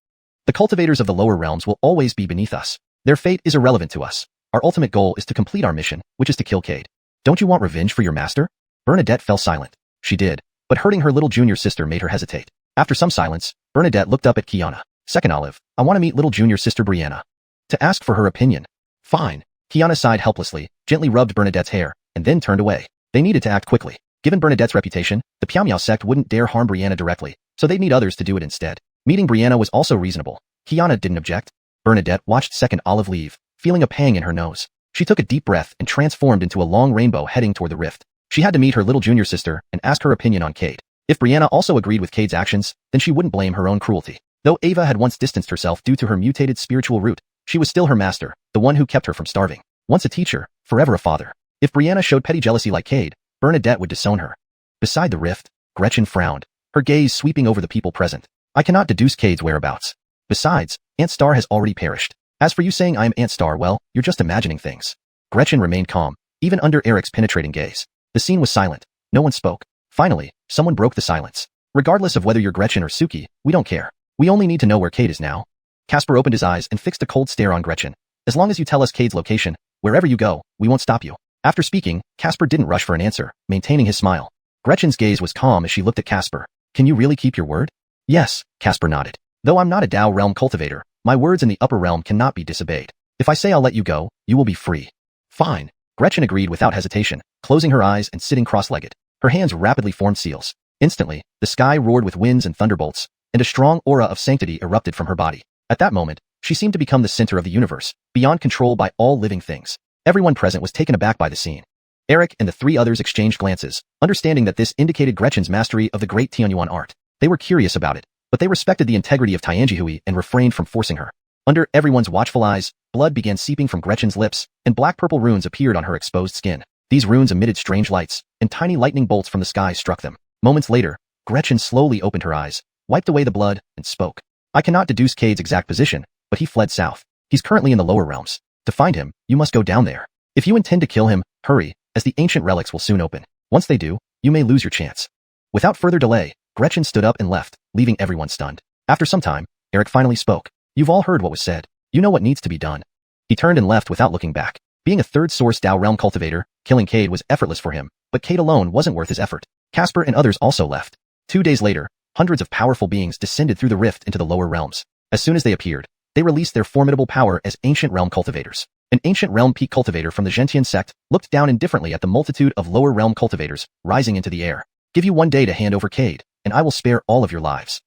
The cultivators of the lower realms will always be beneath us. Their fate is irrelevant to us. Our ultimate goal is to complete our mission, which is to kill Cade. Don't you want revenge for your master? Bernadette fell silent. She did, but hurting her little junior sister made her hesitate. After some silence, Bernadette looked up at Xiuxian. Second Olive, I want to meet little junior sister Brianna. To ask for her opinion. Fine. Xiuxian sighed helplessly, gently rubbed Bernadette's hair, and then turned away. They needed to act quickly. Given Bernadette's reputation, the Piao sect wouldn't dare harm Brianna directly, so they'd need others to do it instead. Meeting Brianna was also reasonable. Xiuxian didn't object. Bernadette watched Second Olive leave, feeling a pang in her nose. She took a deep breath and transformed into a long rainbow heading toward the rift. She had to meet her little junior sister and ask her opinion on Cade. If Brianna also agreed with Cade's actions, then she wouldn't blame her own cruelty. Though Ava had once distanced herself due to her mutated spiritual root, she was still her master, the one who kept her from starving. Once a teacher, forever a father. If Brianna showed petty jealousy like Cade, Bernadette would disown her. Beside the rift, Gretchen frowned, her gaze sweeping over the people present. I cannot deduce Cade's whereabouts. Besides, Aunt Star has already perished. As for you saying I am Aunt Star, well, you're just imagining things. Gretchen remained calm, even under Eric's penetrating gaze. The scene was silent. No one spoke. Finally, someone broke the silence. Regardless of whether you're Gretchen or Suki, we don't care. We only need to know where Cade is now. Casper opened his eyes and fixed a cold stare on Gretchen. As long as you tell us Cade's location, wherever you go, we won't stop you. After speaking, Casper didn't rush for an answer, maintaining his smile. Gretchen's gaze was calm as she looked at Casper. Can you really keep your word? Yes, Casper nodded. Though I'm not a Dao realm cultivator, my words in the upper realm cannot be disobeyed. If I say I'll let you go, you will be free. Fine. Gretchen agreed without hesitation, closing her eyes and sitting cross-legged. Her hands rapidly formed seals. Instantly, the sky roared with winds and thunderbolts, and a strong aura of sanctity erupted from her body. At that moment, she seemed to become the center of the universe, beyond control by all living things. Everyone present was taken aback by the scene. Eric and the three others exchanged glances, understanding that this indicated Gretchen's mastery of the great xuanhuan art. They were curious about it, but they respected the integrity of Tianjihui and refrained from forcing her. Under everyone's watchful eyes, blood began seeping from Gretchen's lips, and black-purple runes appeared on her exposed skin. These runes emitted strange lights, and tiny lightning bolts from the sky struck them. Moments later, Gretchen slowly opened her eyes, wiped away the blood, and spoke. I cannot deduce Cade's exact position, but he fled south. He's currently in the lower realms. To find him, you must go down there. If you intend to kill him, hurry, as the ancient relics will soon open. Once they do, you may lose your chance. Without further delay, Gretchen stood up and left, leaving everyone stunned. After some time, Eric finally spoke. You've all heard what was said. You know what needs to be done. He turned and left without looking back. Being a third source Dao realm cultivator, killing Cade was effortless for him, but Cade alone wasn't worth his effort. Casper and others also left. 2 days later, hundreds of powerful beings descended through the rift into the lower realms. As soon as they appeared, they released their formidable power as ancient realm cultivators. An ancient realm peak cultivator from the Xiuxian sect looked down indifferently at the multitude of lower realm cultivators rising into the air. Give you 1 day to hand over Cade, and I will spare all of your lives.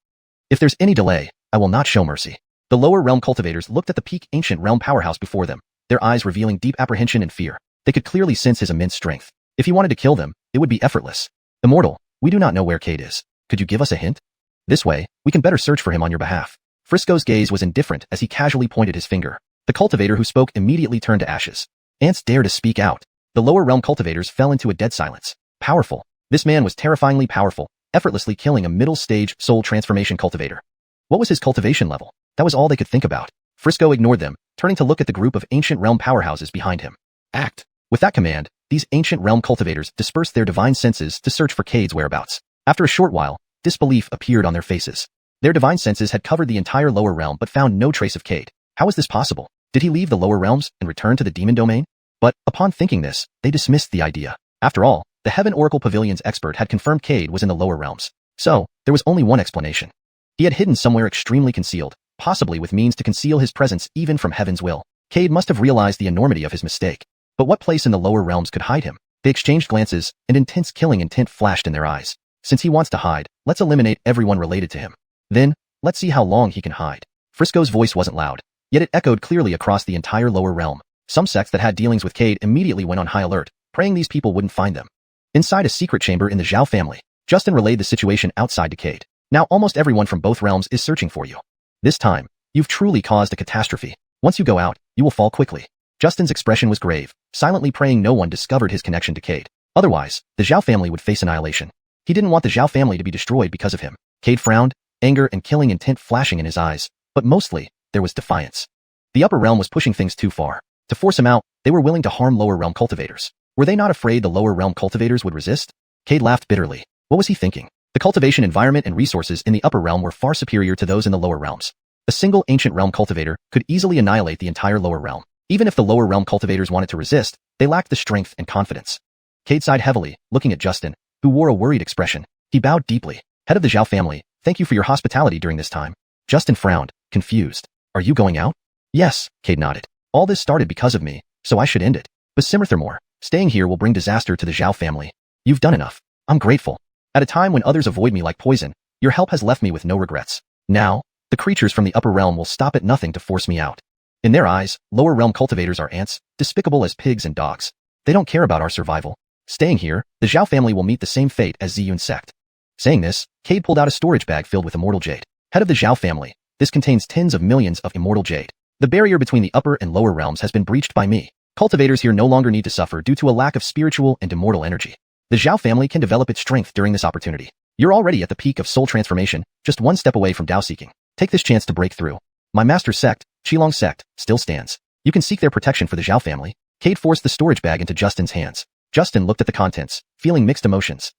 If there's any delay, I will not show mercy. The lower realm cultivators looked at the peak ancient realm powerhouse before them, their eyes revealing deep apprehension and fear. They could clearly sense his immense strength. If he wanted to kill them, it would be effortless. Immortal, we do not know where Cade is. Could you give us a hint? This way, we can better search for him on your behalf. Frisco's gaze was indifferent as he casually pointed his finger. The cultivator who spoke immediately turned to ashes. Ants dared to speak out. The lower realm cultivators fell into a dead silence. Powerful. This man was terrifyingly powerful, effortlessly killing a middle-stage soul transformation cultivator. What was his cultivation level? That was all they could think about. Frisco ignored them, turning to look at the group of ancient realm powerhouses behind him. Act. With that command, these ancient realm cultivators dispersed their divine senses to search for Cade's whereabouts. After a short while, disbelief appeared on their faces. Their divine senses had covered the entire lower realm but found no trace of Cade. How was this possible? Did he leave the lower realms and return to the demon domain? But, upon thinking this, they dismissed the idea. After all, the Heaven Oracle Pavilion's expert had confirmed Cade was in the lower realms. So, there was only one explanation. He had hidden somewhere extremely concealed, possibly with means to conceal his presence even from Heaven's will. Cade must have realized the enormity of his mistake. But what place in the lower realms could hide him? They exchanged glances, and intense killing intent flashed in their eyes. Since he wants to hide, let's eliminate everyone related to him. Then, let's see how long he can hide. Frisco's voice wasn't loud, yet it echoed clearly across the entire lower realm. Some sects that had dealings with Cade immediately went on high alert, praying these people wouldn't find them. Inside a secret chamber in the Xiao family, Justin relayed the situation outside to Cade. Now almost everyone from both realms is searching for you. This time, you've truly caused a catastrophe. Once you go out, you will fall quickly. Justin's expression was grave, silently praying no one discovered his connection to Cade. Otherwise, the Xiao family would face annihilation. He didn't want the Xiao family to be destroyed because of him. Cade frowned, anger and killing intent flashing in his eyes, but mostly, there was defiance. The upper realm was pushing things too far. To force him out, they were willing to harm lower realm cultivators. Were they not afraid the lower realm cultivators would resist? Cade laughed bitterly. What was he thinking? The cultivation environment and resources in the upper realm were far superior to those in the lower realms. A single ancient realm cultivator could easily annihilate the entire lower realm. Even if the lower realm cultivators wanted to resist, they lacked the strength and confidence. Cade sighed heavily, looking at Justin, who wore a worried expression. He bowed deeply. Head of the Xiao family, thank you for your hospitality during this time. Justin frowned, confused. Are you going out? Yes, Cade nodded. All this started because of me, so I should end it. But Simmerthermore, staying here will bring disaster to the Xiao family. You've done enough. I'm grateful. At a time when others avoid me like poison, your help has left me with no regrets. Now, the creatures from the upper realm will stop at nothing to force me out. In their eyes, lower realm cultivators are ants, despicable as pigs and dogs. They don't care about our survival. Staying here, the Xiao family will meet the same fate as Xiuxian sect. Saying this, Cade pulled out a storage bag filled with immortal jade. Head of the Xiao family, this contains tens of millions of immortal jade. The barrier between the upper and lower realms has been breached by me. Cultivators here no longer need to suffer due to a lack of spiritual and immortal energy. The Xiao family can develop its strength during this opportunity. You're already at the peak of soul transformation, just one step away from Dao seeking. Take this chance to break through. My master's sect, Qilong sect, still stands. You can seek their protection for the Xiao family. Cade forced the storage bag into Justin's hands. Justin looked at the contents, feeling mixed emotions.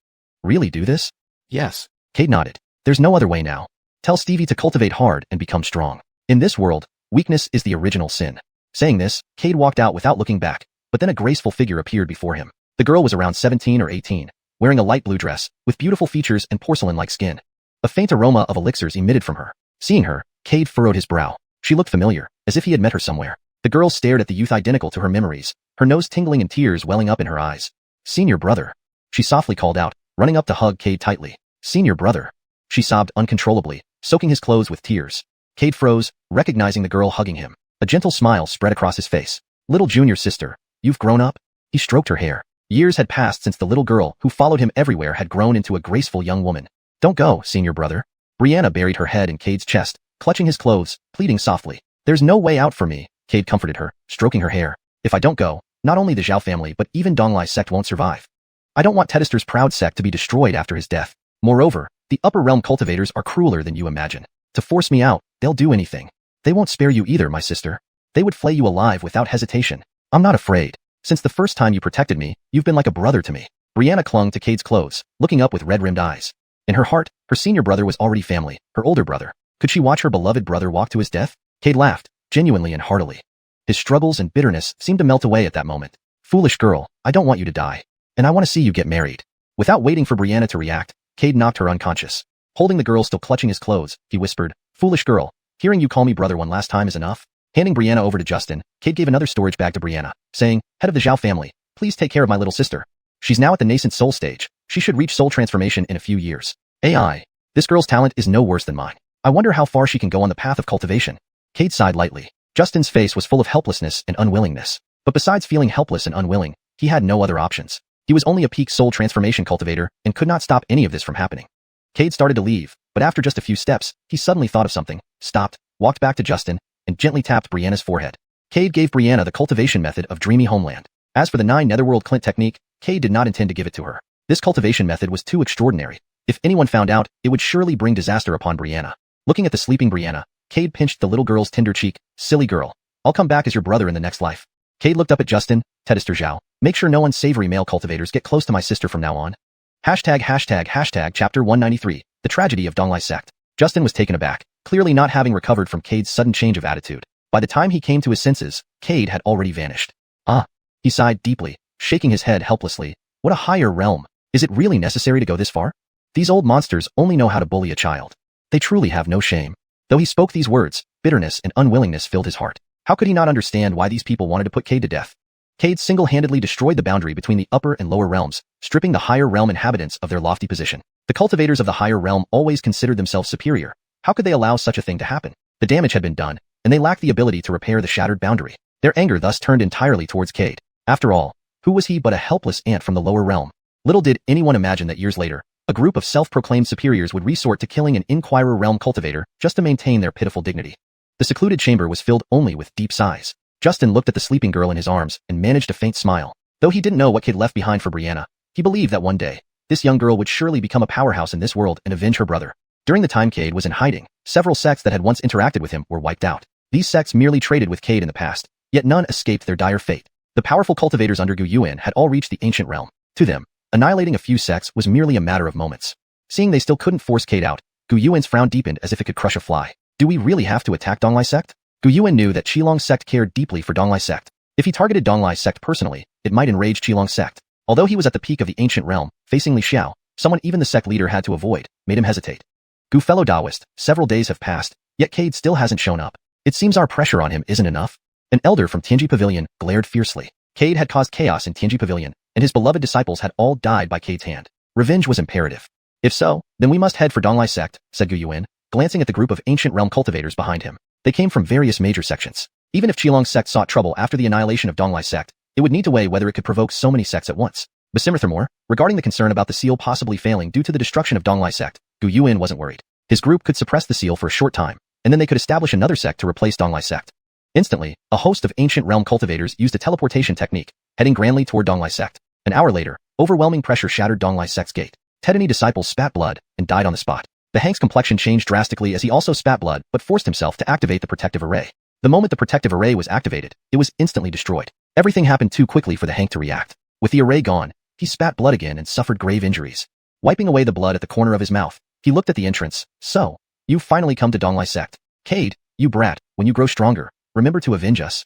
Really do this? Yes. Cade nodded. There's no other way now. Tell Stevie to cultivate hard and become strong. In this world, weakness is the original sin. Saying this, Cade walked out without looking back, but then a graceful figure appeared before him. The girl was around 17 or 18, wearing a light blue dress, with beautiful features and porcelain-like skin. A faint aroma of elixirs emitted from her. Seeing her, Cade furrowed his brow. She looked familiar, as if he had met her somewhere. The girl stared at the youth identical to her memories, her nose tingling and tears welling up in her eyes. Senior brother. She softly called out, running up to hug Cade tightly. Senior brother. She sobbed uncontrollably, soaking his clothes with tears. Cade froze, recognizing the girl hugging him. A gentle smile spread across his face. Little junior sister, you've grown up? He stroked her hair. Years had passed since the little girl who followed him everywhere had grown into a graceful young woman. Don't go, senior brother. Brianna buried her head in Cade's chest, clutching his clothes, pleading softly. There's no way out for me, Cade comforted her, stroking her hair. If I don't go, not only the Xiao family but even Donglai's sect won't survive. I don't want Tedester's proud sect to be destroyed after his death. Moreover, the upper realm cultivators are crueler than you imagine. To force me out, they'll do anything. They won't spare you either, my sister. They would flay you alive without hesitation. I'm not afraid. Since the first time you protected me, you've been like a brother to me. Brianna clung to Cade's clothes, looking up with red-rimmed eyes. In her heart, her senior brother was already family, her older brother. Could she watch her beloved brother walk to his death? Cade laughed, genuinely and heartily. His struggles and bitterness seemed to melt away at that moment. Foolish girl, I don't want you to die. And I want to see you get married. Without waiting for Brianna to react, Cade knocked her unconscious. Holding the girl still clutching his clothes, he whispered, Foolish girl, hearing you call me brother one last time is enough. Handing Brianna over to Justin, Cade gave another storage bag to Brianna, saying, Head of the Xiao family, please take care of my little sister. She's now at the nascent soul stage. She should reach soul transformation in a few years. AI. This girl's talent is no worse than mine. I wonder how far she can go on the path of cultivation. Cade sighed lightly. Justin's face was full of helplessness and unwillingness. But besides feeling helpless and unwilling, he had no other options. He was only a peak soul transformation cultivator and could not stop any of this from happening. Cade started to leave, but after just a few steps, he suddenly thought of something, stopped, walked back to Justin, and gently tapped Brianna's forehead. Cade gave Brianna the cultivation method of Dreamy Homeland. As for the 9 Netherworld Clint technique, Cade did not intend to give it to her. This cultivation method was too extraordinary. If anyone found out, it would surely bring disaster upon Brianna. Looking at the sleeping Brianna, Cade pinched the little girl's tender cheek. Silly girl. I'll come back as your brother in the next life. Cade looked up at Justin. Detested Xiao. Make sure no unsavory male cultivators get close to my sister from now on. ##### Chapter 193. The Tragedy of Donglai Sect. Justin was taken aback, clearly not having recovered from Cade's sudden change of attitude. By the time he came to his senses, Cade had already vanished. He sighed deeply, shaking his head helplessly. What a higher realm. Is it really necessary to go this far? These old monsters only know how to bully a child. They truly have no shame. Though he spoke these words, bitterness and unwillingness filled his heart. How could he not understand why these people wanted to put Cade to death? Cade single-handedly destroyed the boundary between the upper and lower realms, stripping the higher realm inhabitants of their lofty position. The cultivators of the higher realm always considered themselves superior. How could they allow such a thing to happen? The damage had been done, and they lacked the ability to repair the shattered boundary. Their anger thus turned entirely towards Cade. After all, who was he but a helpless ant from the lower realm? Little did anyone imagine that years later, a group of self-proclaimed superiors would resort to killing an Inquirer realm cultivator just to maintain their pitiful dignity. The secluded chamber was filled only with deep sighs. Justin looked at the sleeping girl in his arms and managed a faint smile. Though he didn't know what Cade left behind for Brianna, he believed that one day, this young girl would surely become a powerhouse in this world and avenge her brother. During the time Cade was in hiding, several sects that had once interacted with him were wiped out. These sects merely traded with Cade in the past, yet none escaped their dire fate. The powerful cultivators under Xuanhuan had all reached the ancient realm. To them, annihilating a few sects was merely a matter of moments. Seeing they still couldn't force Cade out, Xuanhuan's frown deepened as if it could crush a fly. Do we really have to attack Donglai Sect? Xuanhuan knew that Qilong Sect cared deeply for Donglai Sect. If he targeted Donglai Sect personally, it might enrage Qilong Sect. Although he was at the peak of the ancient realm, facing Li Xiao, someone even the sect leader had to avoid, made him hesitate. Gu fellow Taoist, several days have passed, yet Cade still hasn't shown up. It seems our pressure on him isn't enough. An elder from Tianji Pavilion glared fiercely. Cade had caused chaos in Tianji Pavilion, and his beloved disciples had all died by Cade's hand. Revenge was imperative. If so, then we must head for Donglai Sect, said Xuanhuan, glancing at the group of ancient realm cultivators behind him. They came from various major sections. Even if Qilong Sect sought trouble after the annihilation of Donglai Sect, it would need to weigh whether it could provoke so many sects at once. Furthermore, regarding the concern about the seal possibly failing due to the destruction of Donglai Sect, Xuanhuan wasn't worried. His group could suppress the seal for a short time, and then they could establish another sect to replace Donglai Sect. Instantly, a host of ancient realm cultivators used a teleportation technique, heading grandly toward Donglai Sect. An hour later, overwhelming pressure shattered Donglai Sect's gate. Tedany disciples spat blood and died on the spot. The Hank's complexion changed drastically as he also spat blood but forced himself to activate the protective array. The moment the protective array was activated, it was instantly destroyed. Everything happened too quickly for the Hank to react. With the array gone, he spat blood again and suffered grave injuries. Wiping away the blood at the corner of his mouth, he looked at the entrance. So, you've finally come to Donglai Sect. Cade, you brat, when you grow stronger, remember to avenge us.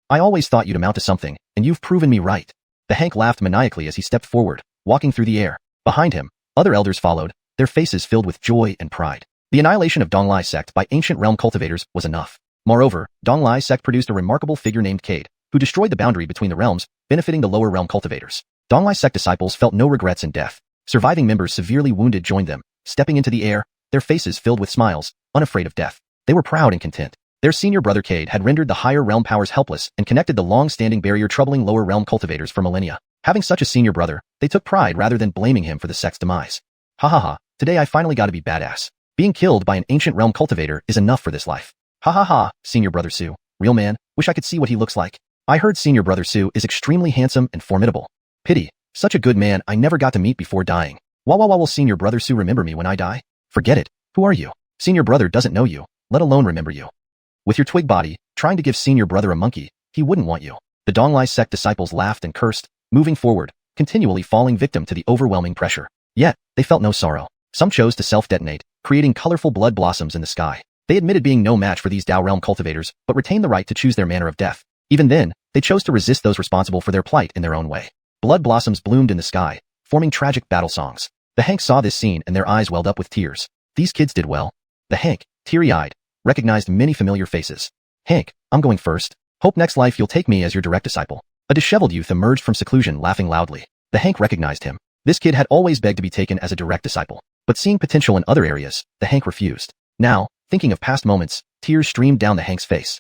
I always thought you'd amount to something, and you've proven me right. The Hank laughed maniacally as he stepped forward, walking through the air. Behind him, other elders followed, their faces filled with joy and pride. The annihilation of Donglai Sect by ancient realm cultivators was enough. Moreover, Donglai Sect produced a remarkable figure named Cade, who destroyed the boundary between the realms, benefiting the lower realm cultivators. Donglai Sect disciples felt no regrets in death. Surviving members severely wounded joined them, stepping into the air, their faces filled with smiles, unafraid of death. They were proud and content. Their senior brother Cade had rendered the higher realm powers helpless and connected the long-standing barrier troubling lower realm cultivators for millennia. Having such a senior brother, they took pride rather than blaming him for the sect's demise. Ha ha ha, today I finally got to be badass. Being killed by an ancient realm cultivator is enough for this life. Ha ha ha, senior brother Su, real man, wish I could see what he looks like. I heard senior brother Su is extremely handsome and formidable. Pity, such a good man I never got to meet before dying. Wah will senior brother Su remember me when I die? Forget it, who are you? Senior brother doesn't know you, let alone remember you. With your twig body, trying to give senior brother a monkey, he wouldn't want you. The Donglai Sect disciples laughed and cursed, moving forward, continually falling victim to the overwhelming pressure. Yet, they felt no sorrow. Some chose to self-detonate, creating colorful blood blossoms in the sky. They admitted being no match for these Dao realm cultivators, but retained the right to choose their manner of death. Even then, they chose to resist those responsible for their plight in their own way. Blood blossoms bloomed in the sky, forming tragic battle songs. The Hank saw this scene and their eyes welled up with tears. These kids did well. The Hank, teary-eyed, recognized many familiar faces. Hank, I'm going first. Hope next life you'll take me as your direct disciple. A disheveled youth emerged from seclusion laughing loudly. The Hank recognized him. This kid had always begged to be taken as a direct disciple. But seeing potential in other areas, the Hank refused. Now, thinking of past moments, tears streamed down the Hank's face.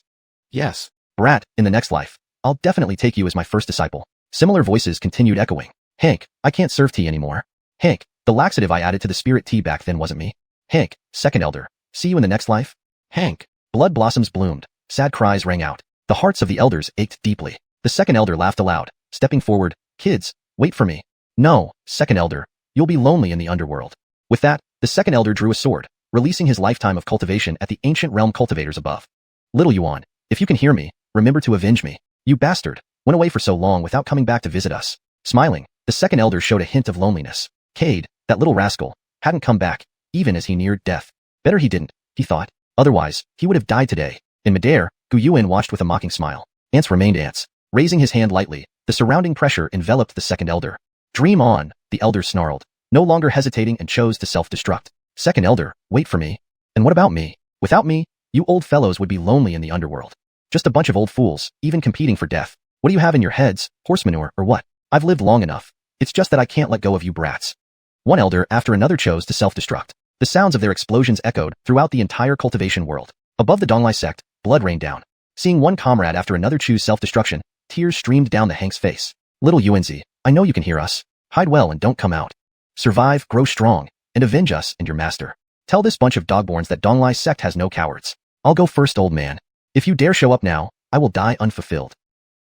Yes, brat, in the next life, I'll definitely take you as my first disciple. Similar voices continued echoing. Hank, I can't serve tea anymore. Hank, the laxative I added to the spirit tea back then wasn't me. Hank, second elder, see you in the next life? Hank. Blood blossoms bloomed. Sad cries rang out. The hearts of the elders ached deeply. The second elder laughed aloud, stepping forward. Kids, wait for me. No, second elder, you'll be lonely in the underworld. With that, the second elder drew a sword, releasing his lifetime of cultivation at the ancient realm cultivators above. Little Yuan, if you can hear me, remember to avenge me. You bastard, went away for so long without coming back to visit us. Smiling, the second elder showed a hint of loneliness. Cade, that little rascal, hadn't come back, even as he neared death. Better he didn't, he thought. Otherwise, he would have died today. In midair, Xuanhuan watched with a mocking smile. Ants remained ants. Raising his hand lightly, the surrounding pressure enveloped the second elder. Dream on, the elder snarled, no longer hesitating and chose to self-destruct. Second elder, wait for me. And what about me? Without me, you old fellows would be lonely in the underworld. Just a bunch of old fools, even competing for death. What do you have in your heads, horse manure or what? I've lived long enough. It's just that I can't let go of you brats. One elder after another chose to self-destruct. The sounds of their explosions echoed throughout the entire cultivation world. Above the Donglai sect, blood rained down. Seeing one comrade after another choose self-destruction, tears streamed down the Hank's face. Little Yuanzi, I know you can hear us. Hide well and don't come out. Survive, grow strong, and avenge us and your master. Tell this bunch of dogborns that Donglai sect has no cowards. I'll go first, old man. If you dare show up now, I will die unfulfilled.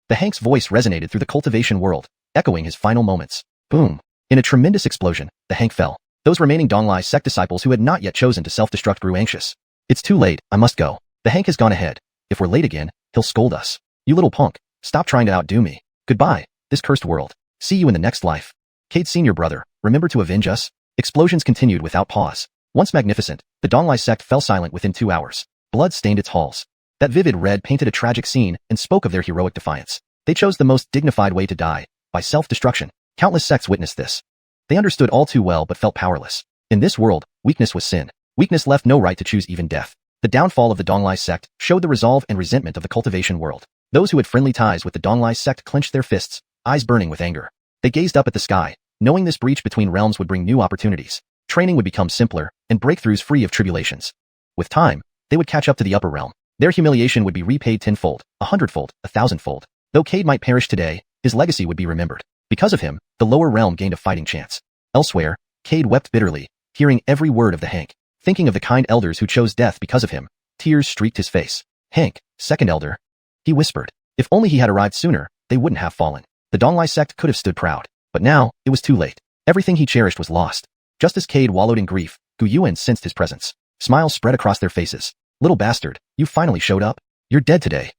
The Hank's voice resonated through the cultivation world, echoing his final moments. Boom. In a tremendous explosion, the Hank fell. Those remaining Donglai sect disciples who had not yet chosen to self-destruct grew anxious. It's too late, I must go. The Hank has gone ahead. If we're late again, he'll scold us. You little punk, stop trying to outdo me. Goodbye, this cursed world. See you in the next life. Cade's senior brother, remember to avenge us? Explosions continued without pause. Once magnificent, the Donglai sect fell silent within 2 hours. Blood stained its halls. That vivid red painted a tragic scene and spoke of their heroic defiance. They chose the most dignified way to die, by self-destruction. Countless sects witnessed this. They understood all too well but felt powerless. In this world, weakness was sin. Weakness left no right to choose even death. The downfall of the Donglai sect showed the resolve and resentment of the cultivation world. Those who had friendly ties with the Donglai sect clenched their fists, eyes burning with anger. They gazed up at the sky, knowing this breach between realms would bring new opportunities. Training would become simpler, and breakthroughs free of tribulations. With time, they would catch up to the upper realm. Their humiliation would be repaid tenfold, 100-fold, 1,000-fold. Though Cade might perish today, his legacy would be remembered. Because of him, the lower realm gained a fighting chance. Elsewhere, Cade wept bitterly, hearing every word of the Hank. Thinking of the kind elders who chose death because of him, tears streaked his face. Hank, second elder. He whispered. If only he had arrived sooner, they wouldn't have fallen. The Donglai sect could have stood proud. But now, it was too late. Everything he cherished was lost. Just as Cade wallowed in grief, Xuanhuan sensed his presence. Smiles spread across their faces. Little bastard, you finally showed up. You're dead today.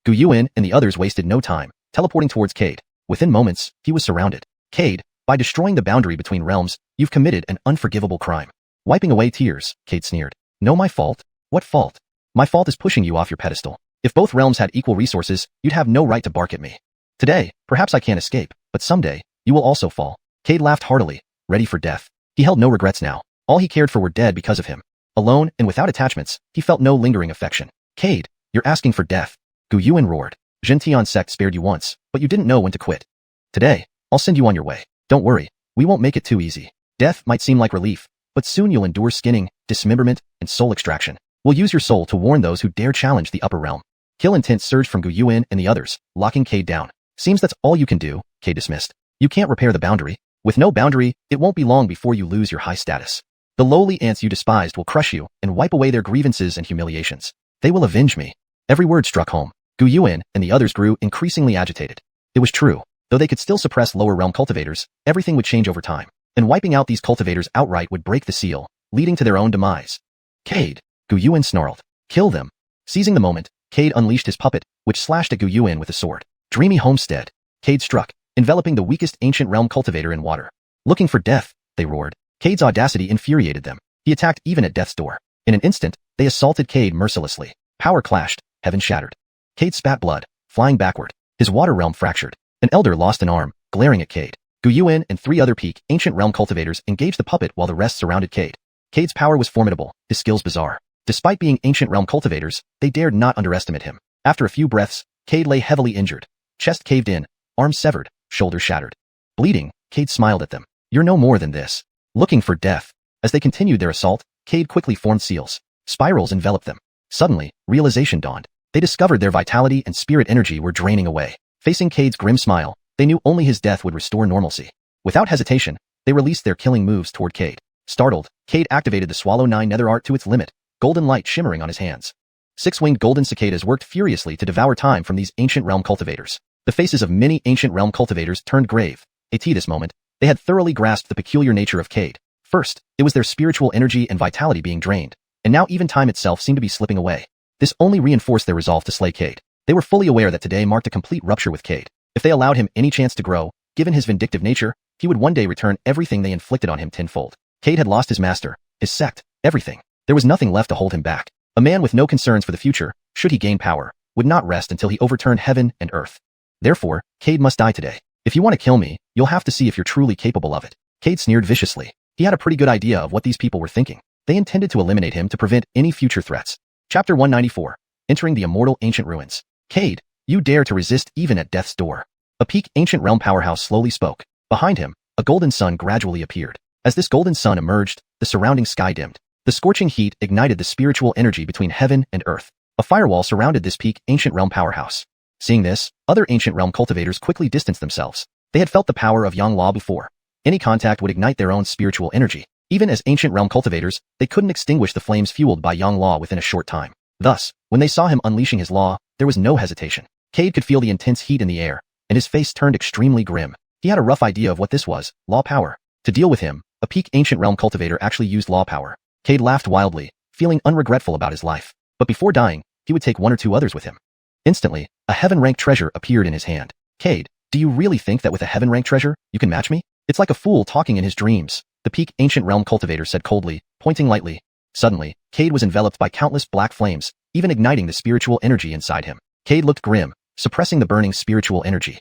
Xuanhuan and the others wasted no time, teleporting towards Cade. Within moments, he was surrounded. Cade, by destroying the boundary between realms, you've committed an unforgivable crime. Wiping away tears, Cade sneered. No, my fault? What fault? My fault is pushing you off your pedestal. If both realms had equal resources, you'd have no right to bark at me. Today, perhaps I can't escape, but someday, you will also fall. Cade laughed heartily, ready for death. He held no regrets now. All he cared for were dead because of him. Alone and without attachments, he felt no lingering affection. Cade, you're asking for death. Xuanhuan roared. Xiuxian sect spared you once, but you didn't know when to quit. Today, I'll send you on your way. Don't worry, we won't make it too easy. Death might seem like relief, but soon you'll endure skinning, dismemberment, and soul extraction. We'll use your soul to warn those who dare challenge the upper realm. Kill intent surged from Xuanhuan and the others, locking Cade down. Seems that's all you can do, Cade dismissed. You can't repair the boundary. With no boundary, it won't be long before you lose your high status. The lowly ants you despised will crush you and wipe away their grievances and humiliations. They will avenge me. Every word struck home. Xuanhuan and the others grew increasingly agitated. It was true. Though they could still suppress lower realm cultivators, everything would change over time. And wiping out these cultivators outright would break the seal, leading to their own demise. Cade, Xuanhuan snarled. Kill them. Seizing the moment, Cade unleashed his puppet, which slashed at Xuanhuan with a sword. Dreamy homestead. Cade struck, enveloping the weakest ancient realm cultivator in water. Looking for death, they roared. Cade's audacity infuriated them. He attacked even at death's door. In an instant, they assaulted Cade mercilessly. Power clashed, heaven shattered. Cade spat blood, flying backward. His water realm fractured. An elder lost an arm, glaring at Cade. Xuanhuan and 3 other peak ancient realm cultivators engaged the puppet while the rest surrounded Cade. Cade's power was formidable, his skills bizarre. Despite being ancient realm cultivators, they dared not underestimate him. After a few breaths, Cade lay heavily injured. Chest caved in, arms severed, shoulders shattered. Bleeding, Cade smiled at them. You're no more than this. Looking for death. As they continued their assault, Cade quickly formed seals. Spirals enveloped them. Suddenly, realization dawned. They discovered their vitality and spirit energy were draining away. Facing Cade's grim smile, they knew only his death would restore normalcy. Without hesitation, they released their killing moves toward Cade. Startled, Cade activated the Swallow 9 nether art to its limit, golden light shimmering on his hands. Six-winged golden cicadas worked furiously to devour time from these ancient realm cultivators. The faces of many ancient realm cultivators turned grave. At this moment, they had thoroughly grasped the peculiar nature of Cade. First, it was their spiritual energy and vitality being drained, and now even time itself seemed to be slipping away. This only reinforced their resolve to slay Cade. They were fully aware that today marked a complete rupture with Cade. If they allowed him any chance to grow, given his vindictive nature, he would one day return everything they inflicted on him tenfold. Cade had lost his master, his sect, everything. There was nothing left to hold him back. A man with no concerns for the future, should he gain power, would not rest until he overturned heaven and earth. Therefore, Cade must die today. If you want to kill me, you'll have to see if you're truly capable of it. Cade sneered viciously. He had a pretty good idea of what these people were thinking. They intended to eliminate him to prevent any future threats. Chapter 194. Entering the Immortal Ancient Ruins. Cade, you dare to resist even at death's door. A peak ancient realm powerhouse slowly spoke. Behind him, a golden sun gradually appeared. As this golden sun emerged, the surrounding sky dimmed. The scorching heat ignited the spiritual energy between heaven and earth. A firewall surrounded this peak ancient realm powerhouse. Seeing this, other ancient realm cultivators quickly distanced themselves. They had felt the power of Xuanhuan before. Any contact would ignite their own spiritual energy. Even as ancient realm cultivators, they couldn't extinguish the flames fueled by Xuanhuan within a short time. Thus, when they saw him unleashing his law, there was no hesitation. Cade could feel the intense heat in the air, and his face turned extremely grim. He had a rough idea of what this was, law power. To deal with him, a peak ancient realm cultivator actually used law power. Cade laughed wildly, feeling unregretful about his life. But before dying, he would take one or two others with him. Instantly, a heaven-ranked treasure appeared in his hand. Cade, do you really think that with a heaven-ranked treasure, you can match me? It's like a fool talking in his dreams, the peak ancient realm cultivator said coldly, pointing lightly. Suddenly, Cade was enveloped by countless black flames, even igniting the spiritual energy inside him. Cade looked grim, suppressing the burning spiritual energy.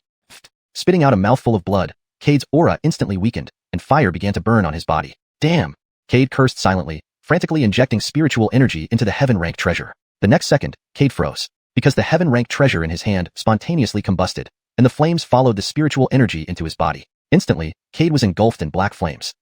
Spitting out a mouthful of blood, Cade's aura instantly weakened, and fire began to burn on his body. Damn! Cade cursed silently, frantically injecting spiritual energy into the heaven-ranked treasure. The next second, Cade froze, because the heaven-ranked treasure in his hand spontaneously combusted, and the flames followed the spiritual energy into his body. Instantly, Cade was engulfed in black flames.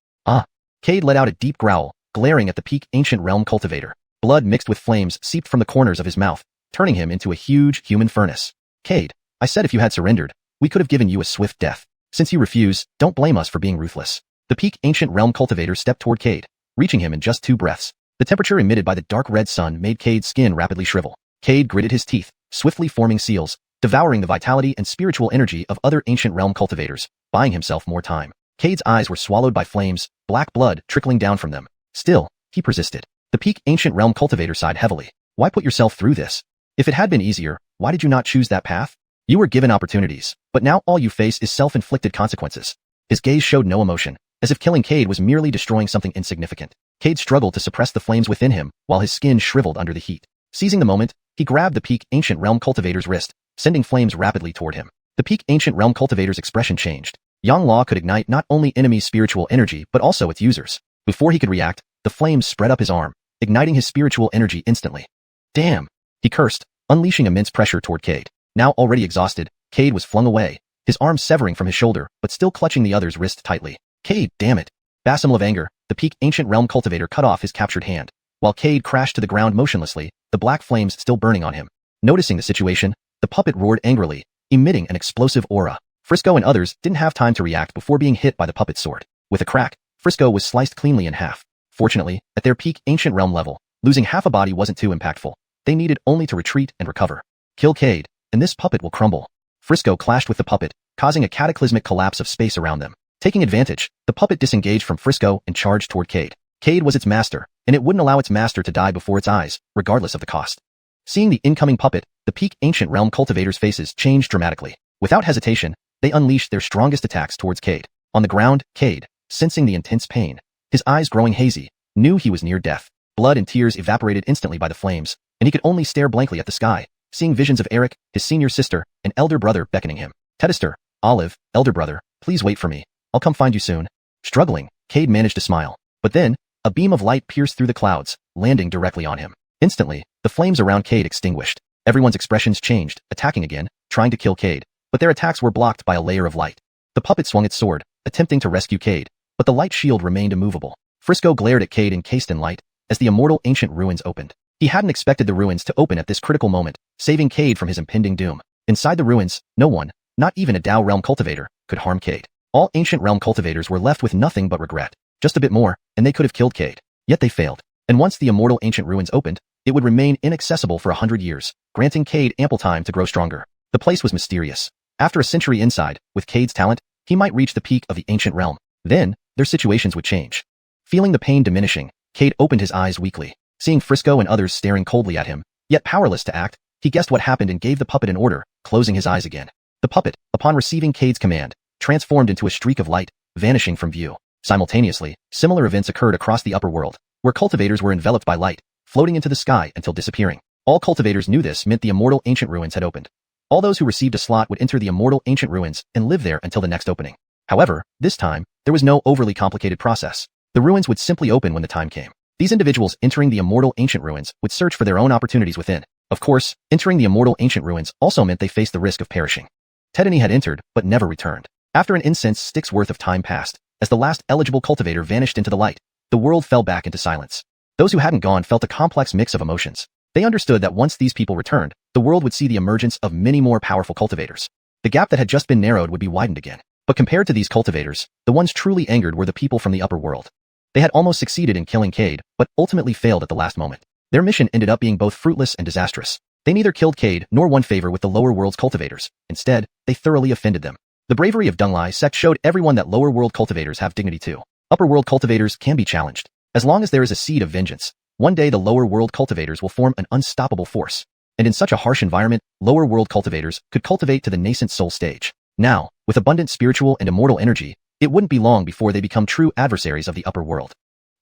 Cade let out a deep growl, glaring at the peak ancient realm cultivator. Blood mixed with flames seeped from the corners of his mouth, turning him into a huge human furnace. Cade, I said if you had surrendered, we could have given you a swift death. Since you refuse, don't blame us for being ruthless. The peak ancient realm cultivator stepped toward Cade, reaching him in just 2 breaths. The temperature emitted by the dark red sun made Cade's skin rapidly shrivel. Cade gritted his teeth, swiftly forming seals, devouring the vitality and spiritual energy of other ancient realm cultivators, buying himself more time. Cade's eyes were swallowed by flames, black blood trickling down from them. Still, he persisted. The peak ancient realm cultivator sighed heavily. Why put yourself through this? If it had been easier, why did you not choose that path? You were given opportunities, but now all you face is self-inflicted consequences. His gaze showed no emotion, as if killing Cade was merely destroying something insignificant. Cade struggled to suppress the flames within him, while his skin shriveled under the heat. Seizing the moment, he grabbed the peak ancient realm cultivator's wrist, sending flames rapidly toward him. The peak ancient realm cultivator's expression changed. Xuanhuan could ignite not only enemies' spiritual energy but also its users. Before he could react, the flames spread up his arm, igniting his spiritual energy instantly. Damn! He cursed, unleashing immense pressure toward Cade. Now already exhausted, Cade was flung away, his arm severing from his shoulder but still clutching the other's wrist tightly. Cade, damn it! Basimil of anger, the peak ancient realm cultivator cut off his captured hand. While Cade crashed to the ground motionlessly, the black flames still burning on him. Noticing the situation, the puppet roared angrily, emitting an explosive aura. Frisco and others didn't have time to react before being hit by the puppet's sword. With a crack, Frisco was sliced cleanly in half. Fortunately, at their peak ancient realm level, losing half a body wasn't too impactful. They needed only to retreat and recover. Kill Cade, and this puppet will crumble. Frisco clashed with the puppet, causing a cataclysmic collapse of space around them. Taking advantage, the puppet disengaged from Frisco and charged toward Cade. Cade was its master, and it wouldn't allow its master to die before its eyes, regardless of the cost. Seeing the incoming puppet, the peak ancient realm cultivators' faces changed dramatically. Without hesitation, they unleashed their strongest attacks towards Cade. On the ground, Cade, sensing the intense pain, his eyes growing hazy, knew he was near death. Blood and tears evaporated instantly by the flames, and he could only stare blankly at the sky, seeing visions of Eric, his senior sister, and elder brother beckoning him. Detested, Olive, elder brother, please wait for me. I'll come find you soon. Struggling, Cade managed to smile. But then, a beam of light pierced through the clouds, landing directly on him. Instantly, the flames around Cade extinguished. Everyone's expressions changed, attacking again, trying to kill Cade, but their attacks were blocked by a layer of light. The puppet swung its sword, attempting to rescue Cade, but the light shield remained immovable. Frisco glared at Cade encased in light, as the immortal ancient ruins opened. He hadn't expected the ruins to open at this critical moment, saving Cade from his impending doom. Inside the ruins, no one, not even a Dao realm cultivator, could harm Cade. All ancient realm cultivators were left with nothing but regret. Just a bit more, and they could have killed Cade. Yet they failed. And once the immortal ancient ruins opened, it would remain inaccessible for 100 years, granting Cade ample time to grow stronger. The place was mysterious. After a century inside, with Cade's talent, he might reach the peak of the ancient realm. Then, their situations would change. Feeling the pain diminishing, Cade opened his eyes weakly. Seeing Frisco and others staring coldly at him, yet powerless to act, he guessed what happened and gave the puppet an order, closing his eyes again. The puppet, upon receiving Cade's command, transformed into a streak of light, vanishing from view. Simultaneously, similar events occurred across the upper world, where cultivators were enveloped by light, floating into the sky until disappearing. All cultivators knew this meant the immortal ancient ruins had opened. All those who received a slot would enter the immortal ancient ruins and live there until the next opening. However, this time, there was no overly complicated process. The ruins would simply open when the time came. These individuals entering the immortal ancient ruins would search for their own opportunities within. Of course, entering the immortal ancient ruins also meant they faced the risk of perishing. Ted and he had entered, but never returned. After an incense stick's worth of time passed, as the last eligible cultivator vanished into the light, the world fell back into silence. Those who hadn't gone felt a complex mix of emotions. They understood that once these people returned, the world would see the emergence of many more powerful cultivators. The gap that had just been narrowed would be widened again. But compared to these cultivators, the ones truly angered were the people from the upper world. They had almost succeeded in killing Cade, but ultimately failed at the last moment. Their mission ended up being both fruitless and disastrous. They neither killed Cade nor won favor with the lower world's cultivators. Instead, they thoroughly offended them. The bravery of Dunglai sect showed everyone that lower world cultivators have dignity too. Upper world cultivators can be challenged. As long as there is a seed of vengeance, one day the lower world cultivators will form an unstoppable force. And in such a harsh environment, lower world cultivators could cultivate to the nascent soul stage. Now, with abundant spiritual and immortal energy, it wouldn't be long before they become true adversaries of the upper world.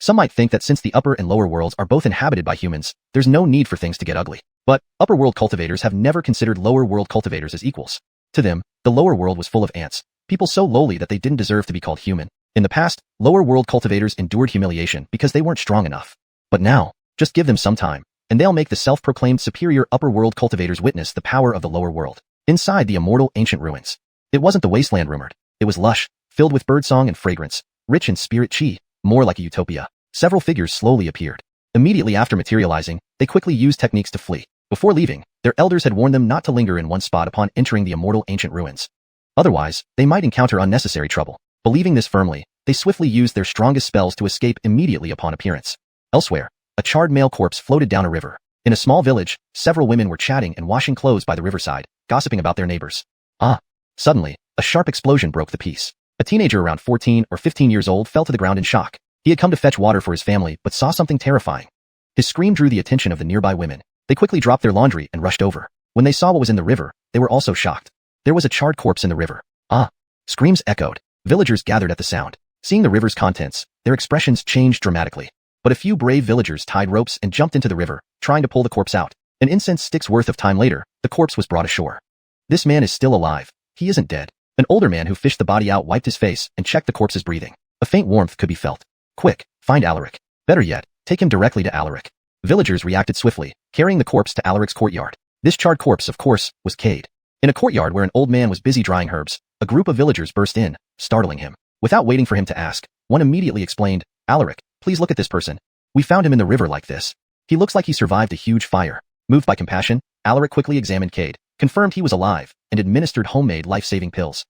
Some might think that since the upper and lower worlds are both inhabited by humans, there's no need for things to get ugly. But upper world cultivators have never considered lower world cultivators as equals. To them, the lower world was full of ants, people so lowly that they didn't deserve to be called human. In the past, lower world cultivators endured humiliation because they weren't strong enough. But now, just give them some time, and they'll make the self-proclaimed superior upper world cultivators witness the power of the lower world. Inside the immortal ancient ruins, it wasn't the wasteland rumored. It was lush, filled with birdsong and fragrance, rich in spirit chi, more like a utopia. Several figures slowly appeared. Immediately after materializing, they quickly used techniques to flee. Before leaving, their elders had warned them not to linger in one spot upon entering the immortal ancient ruins. Otherwise, they might encounter unnecessary trouble. Believing this firmly, they swiftly used their strongest spells to escape immediately upon appearance. Elsewhere, a charred male corpse floated down a river. In a small village, several women were chatting and washing clothes by the riverside, gossiping about their neighbors. Suddenly, a sharp explosion broke the peace. A teenager around 14 or 15 years old fell to the ground in shock. He had come to fetch water for his family but saw something terrifying. His scream drew the attention of the nearby women. They quickly dropped their laundry and rushed over. When they saw what was in the river, they were also shocked. There was a charred corpse in the river. Screams echoed. Villagers gathered at the sound. Seeing the river's contents, their expressions changed dramatically. But a few brave villagers tied ropes and jumped into the river, trying to pull the corpse out. An incense stick's worth of time later, the corpse was brought ashore. This man is still alive. He isn't dead. An older man who fished the body out wiped his face and checked the corpse's breathing. A faint warmth could be felt. Quick, find Alaric. Better yet, take him directly to Alaric. Villagers reacted swiftly, carrying the corpse to Alaric's courtyard. This charred corpse, of course, was Cade. In a courtyard where an old man was busy drying herbs, a group of villagers burst in, startling him. Without waiting for him to ask, one immediately explained, "Alaric, please look at this person. We found him in the river like this. He looks like he survived a huge fire." Moved by compassion, Alaric quickly examined Cade, confirmed he was alive, and administered homemade life-saving pills.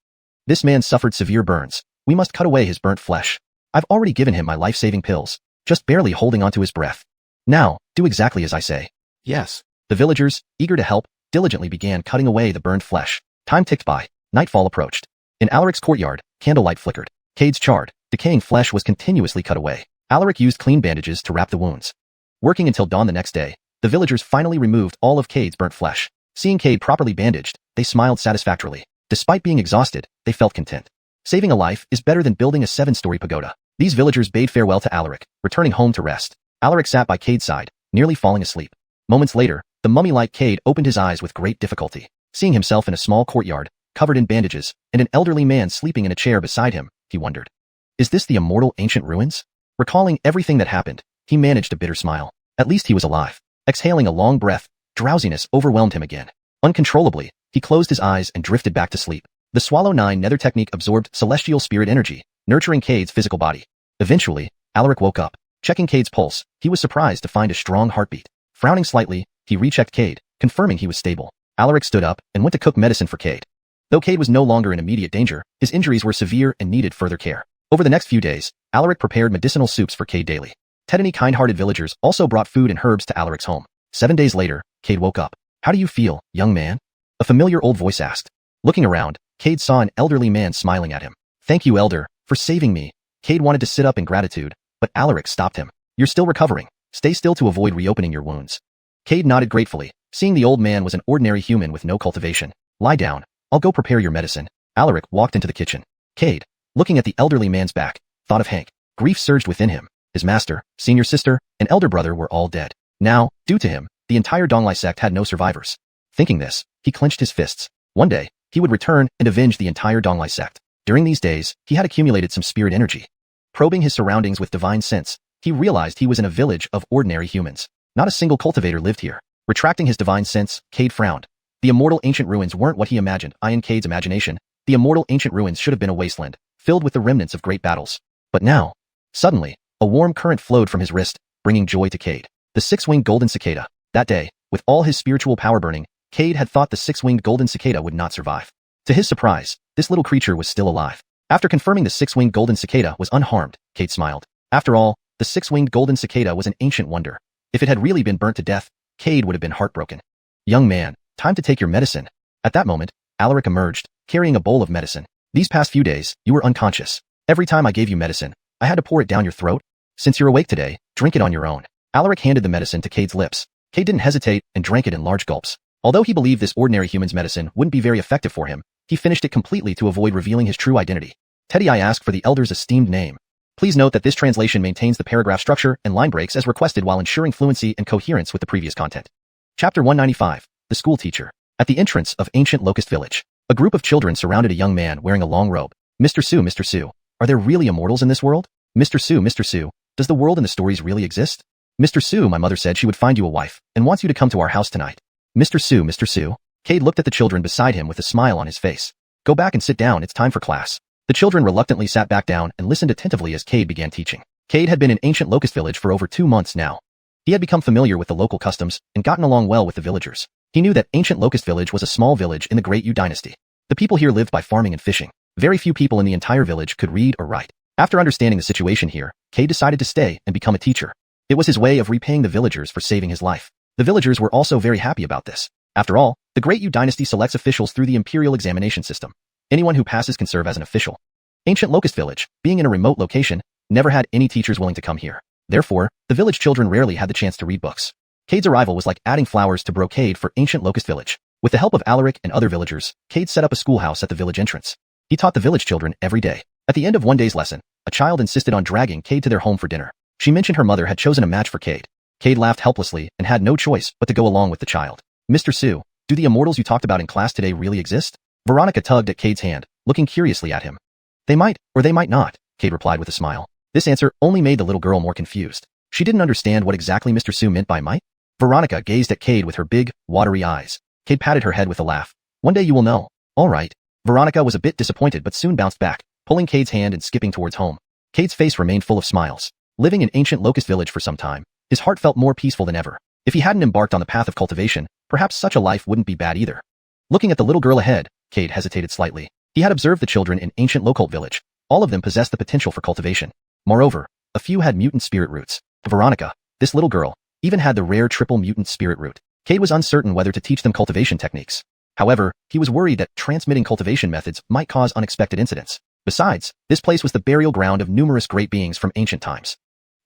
"This man suffered severe burns. We must cut away his burnt flesh. I've already given him my life-saving pills, just barely holding onto his breath. Now, do exactly as I say." Yes. The villagers, eager to help, diligently began cutting away the burned flesh. Time ticked by. Nightfall approached. In Alaric's courtyard, candlelight flickered. Cade's charred, decaying flesh was continuously cut away. Alaric used clean bandages to wrap the wounds. Working until dawn the next day, the villagers finally removed all of Cade's burnt flesh. Seeing Cade properly bandaged, they smiled satisfactorily. Despite being exhausted, they felt content. Saving a life is better than building a 7-story pagoda. These villagers bade farewell to Alaric, returning home to rest. Alaric sat by Cade's side, nearly falling asleep. Moments later, the mummy-like Cade opened his eyes with great difficulty. Seeing himself in a small courtyard, covered in bandages, and an elderly man sleeping in a chair beside him, he wondered, "Is this the immortal ancient ruins?" Recalling everything that happened, he managed a bitter smile. At least he was alive. Exhaling a long breath, drowsiness overwhelmed him again. Uncontrollably, he closed his eyes and drifted back to sleep. The Swallow 9 nether technique absorbed celestial spirit energy, nurturing Cade's physical body. Eventually, Alaric woke up. Checking Cade's pulse, he was surprised to find a strong heartbeat. Frowning slightly, he rechecked Cade, confirming he was stable. Alaric stood up and went to cook medicine for Cade. Though Cade was no longer in immediate danger, his injuries were severe and needed further care. Over the next few days, Alaric prepared medicinal soups for Cade daily. Tedany kind-hearted villagers also brought food and herbs to Alaric's home. 7 days later, Cade woke up. How do you feel, young man? A familiar old voice asked. Looking around, Cade saw an elderly man smiling at him. Thank you, elder, for saving me. Cade wanted to sit up in gratitude, but Alaric stopped him. You're still recovering. Stay still to avoid reopening your wounds. Cade nodded gratefully, seeing the old man was an ordinary human with no cultivation. Lie down. I'll go prepare your medicine. Alaric walked into the kitchen. Cade, looking at the elderly man's back, thought of Hank. Grief surged within him. His master, senior sister, and elder brother were all dead. Now, due to him, the entire Donglai sect had no survivors. Thinking this, he clenched his fists. One day, he would return and avenge the entire Donglai sect. During these days, he had accumulated some spirit energy. Probing his surroundings with divine sense, he realized he was in a village of ordinary humans. Not a single cultivator lived here. Retracting his divine sense, Cade frowned. The immortal ancient ruins weren't what he imagined. In Cade's imagination, the immortal ancient ruins should have been a wasteland, filled with the remnants of great battles. But now, suddenly, a warm current flowed from his wrist, bringing joy to Cade. The six-winged golden cicada. That day, with all his spiritual power burning, Cade had thought the six-winged golden cicada would not survive. To his surprise, this little creature was still alive. After confirming the six-winged golden cicada was unharmed, Cade smiled. After all, the six-winged golden cicada was an ancient wonder. If it had really been burnt to death, Cade would have been heartbroken. Young man, time to take your medicine. At that moment, Alaric emerged, carrying a bowl of medicine. These past few days, you were unconscious. Every time I gave you medicine, I had to pour it down your throat. Since you're awake today, drink it on your own. Alaric handed the medicine to Cade's lips. Cade didn't hesitate and drank it in large gulps. Although he believed this ordinary human's medicine wouldn't be very effective for him, he finished it completely to avoid revealing his true identity. Teddy, I asked for the elder's esteemed name. Please note that this translation maintains the paragraph structure and line breaks as requested while ensuring fluency and coherence with the previous content. Chapter 195, The School Teacher. At the entrance of ancient Locust Village, a group of children surrounded a young man wearing a long robe. Mr. Su, are there really immortals in this world? Mr. Su, does the world in the stories really exist? Mr. Su, my mother said she would find you a wife and wants you to come to our house tonight. Mr. Su. Cade looked at the children beside him with a smile on his face. Go back and sit down, it's time for class. The children reluctantly sat back down and listened attentively as Cade began teaching. Cade had been in ancient Locust Village for over 2 months now. He had become familiar with the local customs and gotten along well with the villagers. He knew that ancient Locust Village was a small village in the Great Yu dynasty. The people here lived by farming and fishing. Very few people in the entire village could read or write. After understanding the situation here, Cade decided to stay and become a teacher. It was his way of repaying the villagers for saving his life. The villagers were also very happy about this. After all, the Great Yu dynasty selects officials through the imperial examination system. Anyone who passes can serve as an official. Ancient Locust Village, being in a remote location, never had any teachers willing to come here. Therefore, the village children rarely had the chance to read books. Cade's arrival was like adding flowers to brocade for ancient Locust Village. With the help of Alaric and other villagers, Cade set up a schoolhouse at the village entrance. He taught the village children every day. At the end of one day's lesson, a child insisted on dragging Cade to their home for dinner. She mentioned her mother had chosen a match for Cade. Cade laughed helplessly and had no choice but to go along with the child. Mr. Su, do the immortals you talked about in class today really exist? Veronica tugged at Cade's hand, looking curiously at him. They might, or they might not, Cade replied with a smile. This answer only made the little girl more confused. She didn't understand what exactly Mr. Su meant by might. Veronica gazed at Cade with her big, watery eyes. Cade patted her head with a laugh. One day you will know. All right. Veronica was a bit disappointed but soon bounced back, pulling Cade's hand and skipping towards home. Cade's face remained full of smiles. Living in ancient Locust Village for some time, his heart felt more peaceful than ever. If he hadn't embarked on the path of cultivation, perhaps such a life wouldn't be bad either. Looking at the little girl ahead, Cade hesitated slightly. He had observed the children in ancient Locust Village. All of them possessed the potential for cultivation. Moreover, a few had mutant spirit roots. Veronica, this little girl, even had the rare triple mutant spirit root. Cade was uncertain whether to teach them cultivation techniques. However, he was worried that transmitting cultivation methods might cause unexpected incidents. Besides, this place was the burial ground of numerous great beings from ancient times.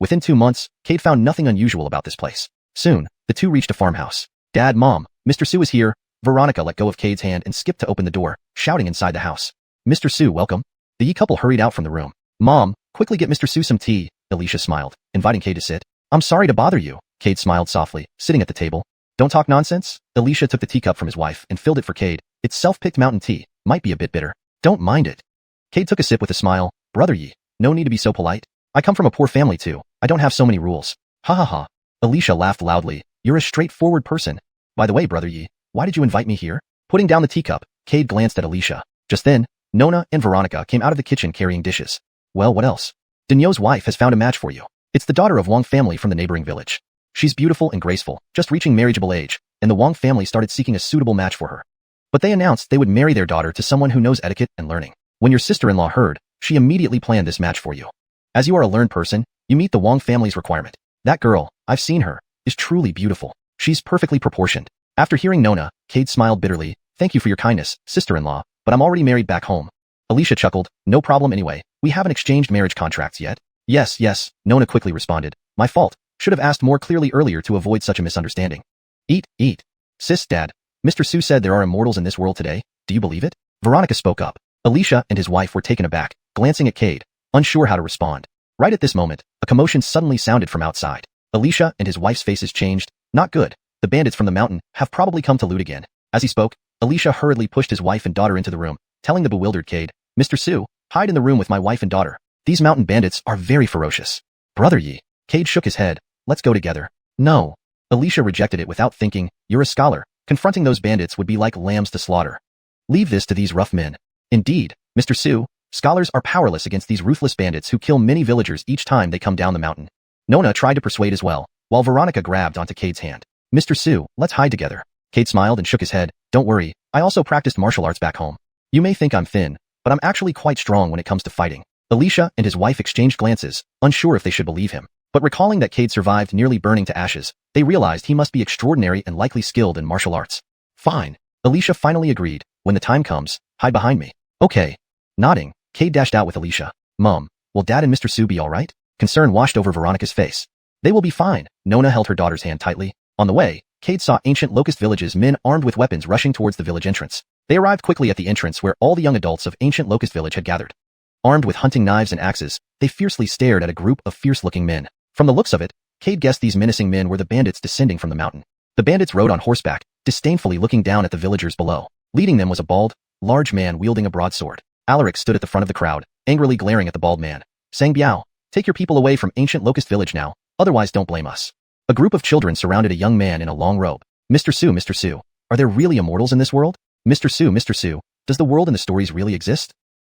Within 2 months, Cade found nothing unusual about this place. Soon, the two reached a farmhouse. Dad, Mom, Mr. Su is here. Veronica let go of Cade's hand and skipped to open the door, shouting inside the house. Mr. Su, welcome. The Yi couple hurried out from the room. Mom, quickly get Mr. Su some tea, Alicia smiled, inviting Cade to sit. I'm sorry to bother you, Cade smiled softly, sitting at the table. Don't talk nonsense. Alicia took the teacup from his wife and filled it for Cade. It's self-picked mountain tea, might be a bit bitter. Don't mind it. Cade took a sip with a smile. Brother Yi, no need to be so polite. I come from a poor family too. I don't have so many rules. Ha ha ha. Alicia laughed loudly. You're a straightforward person. By the way, Brother Yi, why did you invite me here? Putting down the teacup, Cade glanced at Alicia. Just then, Nona and Veronica came out of the kitchen carrying dishes. Well, what else? Danyo's wife has found a match for you. It's the daughter of Wang family from the neighboring village. She's beautiful and graceful, just reaching marriageable age, and the Wang family started seeking a suitable match for her. But they announced they would marry their daughter to someone who knows etiquette and learning. When your sister-in-law heard, she immediately planned this match for you. As you are a learned person, you meet the Wang family's requirement. That girl, I've seen her, is truly beautiful. She's perfectly proportioned. After hearing Nona, Cade smiled bitterly. Thank you for your kindness, sister-in-law, but I'm already married back home. Alicia chuckled. No problem anyway. We haven't exchanged marriage contracts yet. Yes, Nona quickly responded. My fault. Should have asked more clearly earlier to avoid such a misunderstanding. Eat. Sis, Dad. Mr. Su said there are immortals in this world today. Do you believe it? Veronica spoke up. Alicia and his wife were taken aback, glancing at Cade, unsure how to respond. Right at this moment, a commotion suddenly sounded from outside. Alicia and his wife's faces changed. Not good. The bandits from the mountain have probably come to loot again. As he spoke, Alicia hurriedly pushed his wife and daughter into the room, telling the bewildered Cade, Mr. Su, hide in the room with my wife and daughter. These mountain bandits are very ferocious. Brother Yi. Cade shook his head. Let's go together. No. Alicia rejected it without thinking. You're a scholar. Confronting those bandits would be like lambs to slaughter. Leave this to these rough men. Indeed, Mr. Su, scholars are powerless against these ruthless bandits who kill many villagers each time they come down the mountain. Nona tried to persuade as well, while Veronica grabbed onto Cade's hand. Mr. Su, let's hide together. Cade smiled and shook his head. Don't worry, I also practiced martial arts back home. You may think I'm thin, but I'm actually quite strong when it comes to fighting. Alicia and his wife exchanged glances, unsure if they should believe him. But recalling that Cade survived nearly burning to ashes, they realized he must be extraordinary and likely skilled in martial arts. Fine. Alicia finally agreed. When the time comes, hide behind me. Okay. Nodding, Cade dashed out with Alicia. Mom, will Dad and Mr. Su be alright? Concern washed over Veronica's face. They will be fine. Nona held her daughter's hand tightly. On the way, Cade saw ancient Locust Village's men armed with weapons rushing towards the village entrance. They arrived quickly at the entrance where all the young adults of ancient Locust Village had gathered. Armed with hunting knives and axes, they fiercely stared at a group of fierce-looking men. From the looks of it, Cade guessed these menacing men were the bandits descending from the mountain. The bandits rode on horseback, disdainfully looking down at the villagers below. Leading them was a bald, large man wielding a broadsword. Alaric stood at the front of the crowd, angrily glaring at the bald man. Sang Biao, take your people away from ancient Locust Village now, otherwise don't blame us. A group of children surrounded a young man in a long robe. Mr. Su, are there really immortals in this world? Mr. Su, does the world in the stories really exist?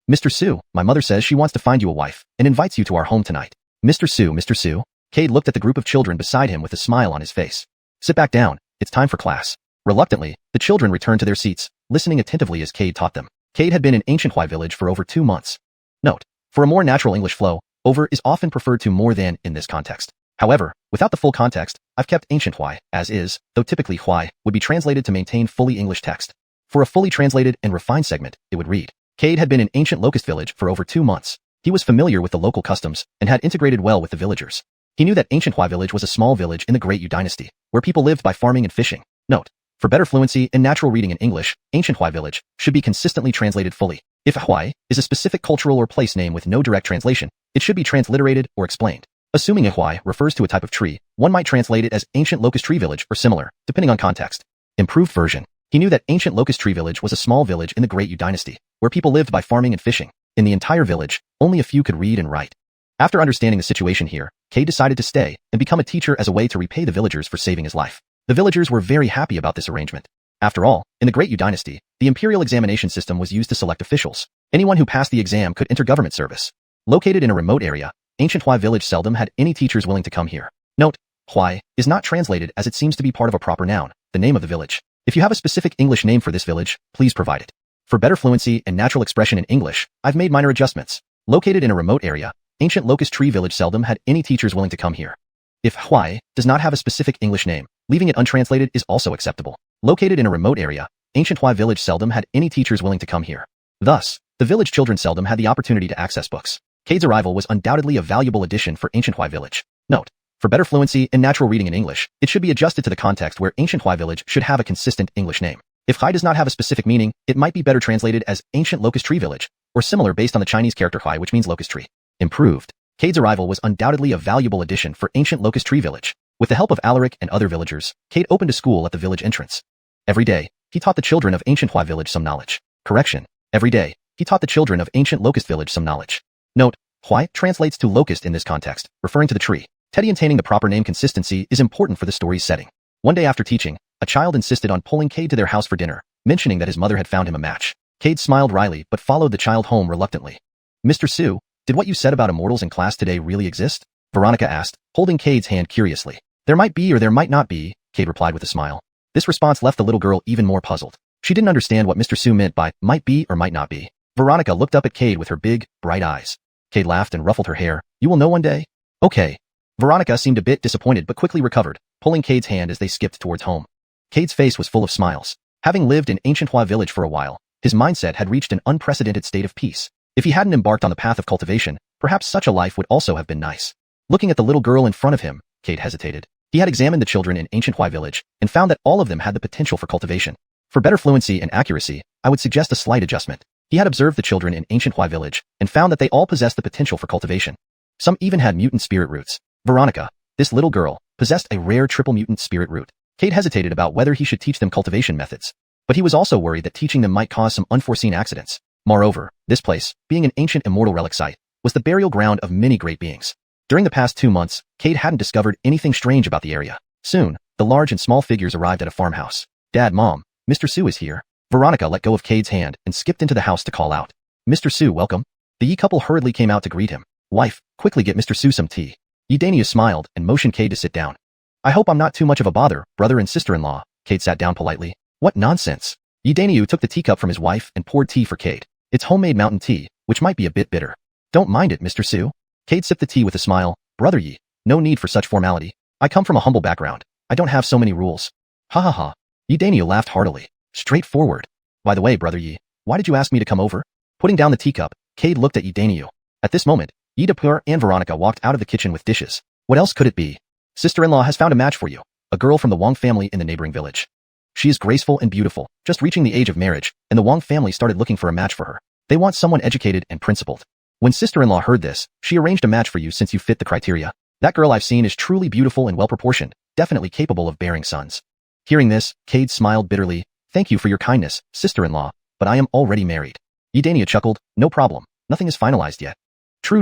Mr. Su, my mother says she wants to find you a wife, and invites you to our home tonight. Mr. Su. Cade looked at the group of children beside him with a smile on his face. Sit back down, it's time for class. Reluctantly, the children returned to their seats, listening attentively as Cade taught them. Cade had been in ancient Hui village for over 2 months. Note, for a more natural English flow, over is often preferred to more than in this context. However, without the full context, I've kept ancient Hui as is, though typically Hui would be translated to maintain fully English text. For a fully translated and refined segment, it would read, Cade had been in ancient Locust village for over 2 months. He was familiar with the local customs and had integrated well with the villagers. He knew that ancient Hui village was a small village in the Great Yu dynasty, where people lived by farming and fishing. Note, for better fluency and natural reading in English, ancient Hui village should be consistently translated fully. If Hui is a specific cultural or place name with no direct translation, it should be transliterated or explained. Assuming a Hui refers to a type of tree, one might translate it as ancient Locust Tree Village or similar, depending on context. Improved version. He knew that ancient Locust Tree Village was a small village in the Great Yu dynasty, where people lived by farming and fishing. In the entire village, only a few could read and write. After understanding the situation here, Cade decided to stay and become a teacher as a way to repay the villagers for saving his life. The villagers were very happy about this arrangement. After all, in the Great Yu dynasty, the imperial examination system was used to select officials. Anyone who passed the exam could enter government service. Located in a remote area, ancient Hui village seldom had any teachers willing to come here. Note, Hui is not translated as it seems to be part of a proper noun, the name of the village. If you have a specific English name for this village, please provide it. For better fluency and natural expression in English, I've made minor adjustments. Located in a remote area, ancient Locust Tree Village seldom had any teachers willing to come here. If Hui does not have a specific English name, leaving it untranslated is also acceptable. Located in a remote area, ancient Hui village seldom had any teachers willing to come here. Thus, the village children seldom had the opportunity to access books. Cade's arrival was undoubtedly a valuable addition for ancient Hui village. Note, for better fluency and natural reading in English, it should be adjusted to the context where ancient Hui village should have a consistent English name. If Hui does not have a specific meaning, it might be better translated as ancient Locust Tree Village, or similar based on the Chinese character Hui, which means locust tree. Improved. Cade's arrival was undoubtedly a valuable addition for ancient Locust Tree Village. With the help of Alaric and other villagers, Cade opened a school at the village entrance. Every day, he taught the children of ancient Hui village some knowledge. Correction. Every day, he taught the children of ancient Locust village some knowledge. Note, Hui translates to locust in this context, referring to the tree. Maintaining the proper name consistency is important for the story's setting. One day after teaching, a child insisted on pulling Cade to their house for dinner, mentioning that his mother had found him a match. Cade smiled wryly but followed the child home reluctantly. Mr. Su, did what you said about immortals in class today really exist? Veronica asked, holding Cade's hand curiously. There might be or there might not be, Cade replied with a smile. This response left the little girl even more puzzled. She didn't understand what Mr. Su meant by might be or might not be. Veronica looked up at Cade with her big, bright eyes. Kate laughed and ruffled her hair. You will know one day? Okay. Veronica seemed a bit disappointed but quickly recovered, pulling Cade's hand as they skipped towards home. Cade's face was full of smiles. Having lived in ancient Hua village for a while, his mindset had reached an unprecedented state of peace. If he hadn't embarked on the path of cultivation, perhaps such a life would also have been nice. Looking at the little girl in front of him, Cade hesitated. He had examined the children in ancient Hua village and found that all of them had the potential for cultivation. For better fluency and accuracy, I would suggest a slight adjustment. He had observed the children in ancient Hua village and found that they all possessed the potential for cultivation. Some even had mutant spirit roots. Veronica, this little girl, possessed a rare triple mutant spirit root. Cade hesitated about whether he should teach them cultivation methods. But he was also worried that teaching them might cause some unforeseen accidents. Moreover, this place, being an ancient immortal relic site, was the burial ground of many great beings. During the past 2 months, Cade hadn't discovered anything strange about the area. Soon, the large and small figures arrived at a farmhouse. Dad, Mom, Mr. Su is here. Veronica let go of Cade's hand and skipped into the house to call out. Mr. Su, welcome. The Yi couple hurriedly came out to greet him. Wife, quickly get Mr. Su some tea. Yidania smiled and motioned Cade to sit down. I hope I'm not too much of a bother, brother and sister-in-law. Cade sat down politely. What nonsense. Yidania took the teacup from his wife and poured tea for Cade. It's homemade mountain tea, which might be a bit bitter. Don't mind it, Mr. Su. Cade sipped the tea with a smile. Brother Yi, no need for such formality. I come from a humble background. I don't have so many rules. Ha ha ha. Yidania laughed heartily. Straightforward. By the way, Brother Yi, why did you ask me to come over? Putting down the teacup, Cade looked at Yidania. At this moment, Yidapur and Veronica walked out of the kitchen with dishes. What else could it be? Sister-in-law has found a match for you, a girl from the Wang family in the neighboring village. She is graceful and beautiful, just reaching the age of marriage, and the Wang family started looking for a match for her. They want someone educated and principled. When sister-in-law heard this, she arranged a match for you since you fit the criteria. That girl I've seen is truly beautiful and well-proportioned, definitely capable of bearing sons. Hearing this, Cade smiled bitterly. Thank you for your kindness, sister-in-law, but I am already married. Yidania chuckled. No problem, nothing is finalized yet. True,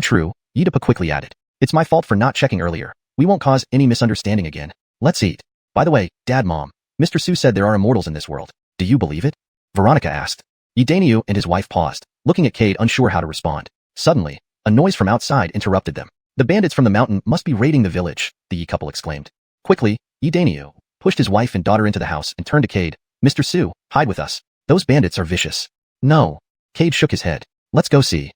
Yidapa quickly added. It's my fault for not checking earlier. We won't cause any misunderstanding again. Let's eat. By the way, Dad, Mom, Mr. Su said there are immortals in this world. Do you believe it? Veronica asked. Yidania and his wife paused, looking at Cade unsure how to respond. Suddenly, a noise from outside interrupted them. The bandits from the mountain must be raiding the village, the Yi couple exclaimed. Quickly, Yidania pushed his wife and daughter into the house and turned to Cade. Mr. Su, hide with us. Those bandits are vicious. No. Cade shook his head. Let's go see.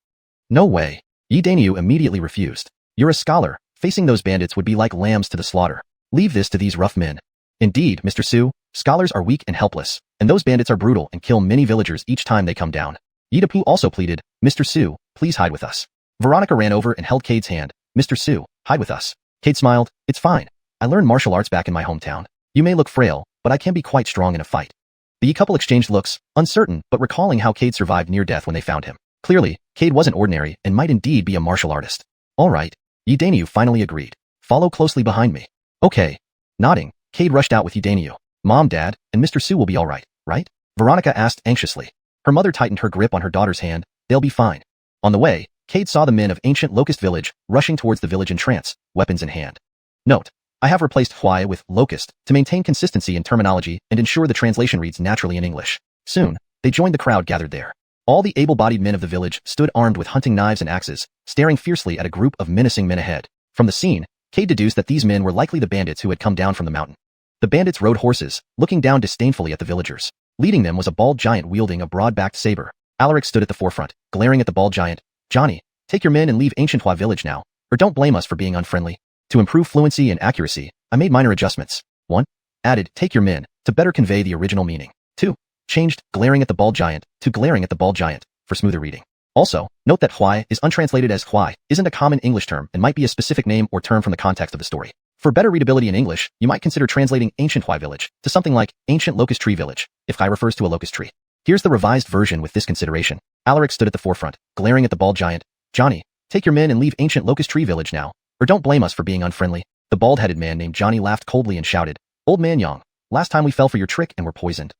No way. Yidania immediately refused. You're a scholar. Facing those bandits would be like lambs to the slaughter. Leave this to these rough men. Indeed, Mr. Su, scholars are weak and helpless, and those bandits are brutal and kill many villagers each time they come down. Yidapu also pleaded, Mr. Su, please hide with us. Veronica ran over and held Cade's hand. Mr. Su, hide with us. Cade smiled. It's fine. I learned martial arts back in my hometown. You may look frail, but I can be quite strong in a fight. The Yi couple exchanged looks, uncertain but recalling how Cade survived near death when they found him. Clearly, Cade wasn't ordinary and might indeed be a martial artist. All right. Yidania finally agreed. Follow closely behind me. Okay. Nodding, Cade rushed out with Yidania. Mom, Dad, and Mr. Su will be all right, right? Veronica asked anxiously. Her mother tightened her grip on her daughter's hand. They'll be fine. On the way, Cade saw the men of ancient Locust village rushing towards the village in trance, weapons in hand. Note: I have replaced Huai with Locust to maintain consistency in terminology and ensure the translation reads naturally in English. Soon, they joined the crowd gathered there. All the able-bodied men of the village stood armed with hunting knives and axes, staring fiercely at a group of menacing men ahead. From the scene, Cade deduced that these men were likely the bandits who had come down from the mountain. The bandits rode horses, looking down disdainfully at the villagers. Leading them was a bald giant wielding a broad-backed saber. Alaric stood at the forefront, glaring at the bald giant. Johnny, take your men and leave Ancient Hua village now, or don't blame us for being unfriendly. To improve fluency and accuracy, I made minor adjustments. 1. Added, take your men, to better convey the original meaning. 2. Changed, glaring at the bald giant, to glaring at the bald giant, for smoother reading. Also, note that Huai is untranslated as Huai, isn't a common English term and might be a specific name or term from the context of the story. For better readability in English, you might consider translating Ancient Huai village to something like Ancient Locust Tree village, if Huai refers to a locust tree. Here's the revised version with this consideration. Alaric stood at the forefront, glaring at the bald giant. Johnny, take your men and leave Ancient Locust Tree village now, or don't blame us for being unfriendly. The bald-headed man named Johnny laughed coldly and shouted, Old man Yang, last time we fell for your trick and were poisoned.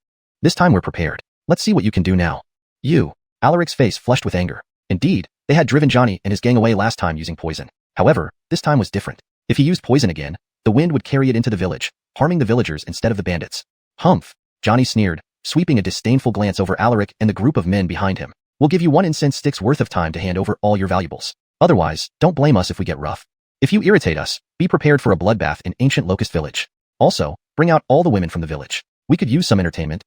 This time we're prepared. Let's see what you can do now. You. Alaric's face flushed with anger. Indeed, they had driven Johnny and his gang away last time using poison. However, this time was different. If he used poison again, the wind would carry it into the village, harming the villagers instead of the bandits. Humph, Johnny sneered, sweeping a disdainful glance over Alaric and the group of men behind him. We'll give you 1 incense stick's worth of time to hand over all your valuables. Otherwise, don't blame us if we get rough. If you irritate us, be prepared for a bloodbath in Ancient Locust Village. Also, bring out all the women from the village. We could use some entertainment.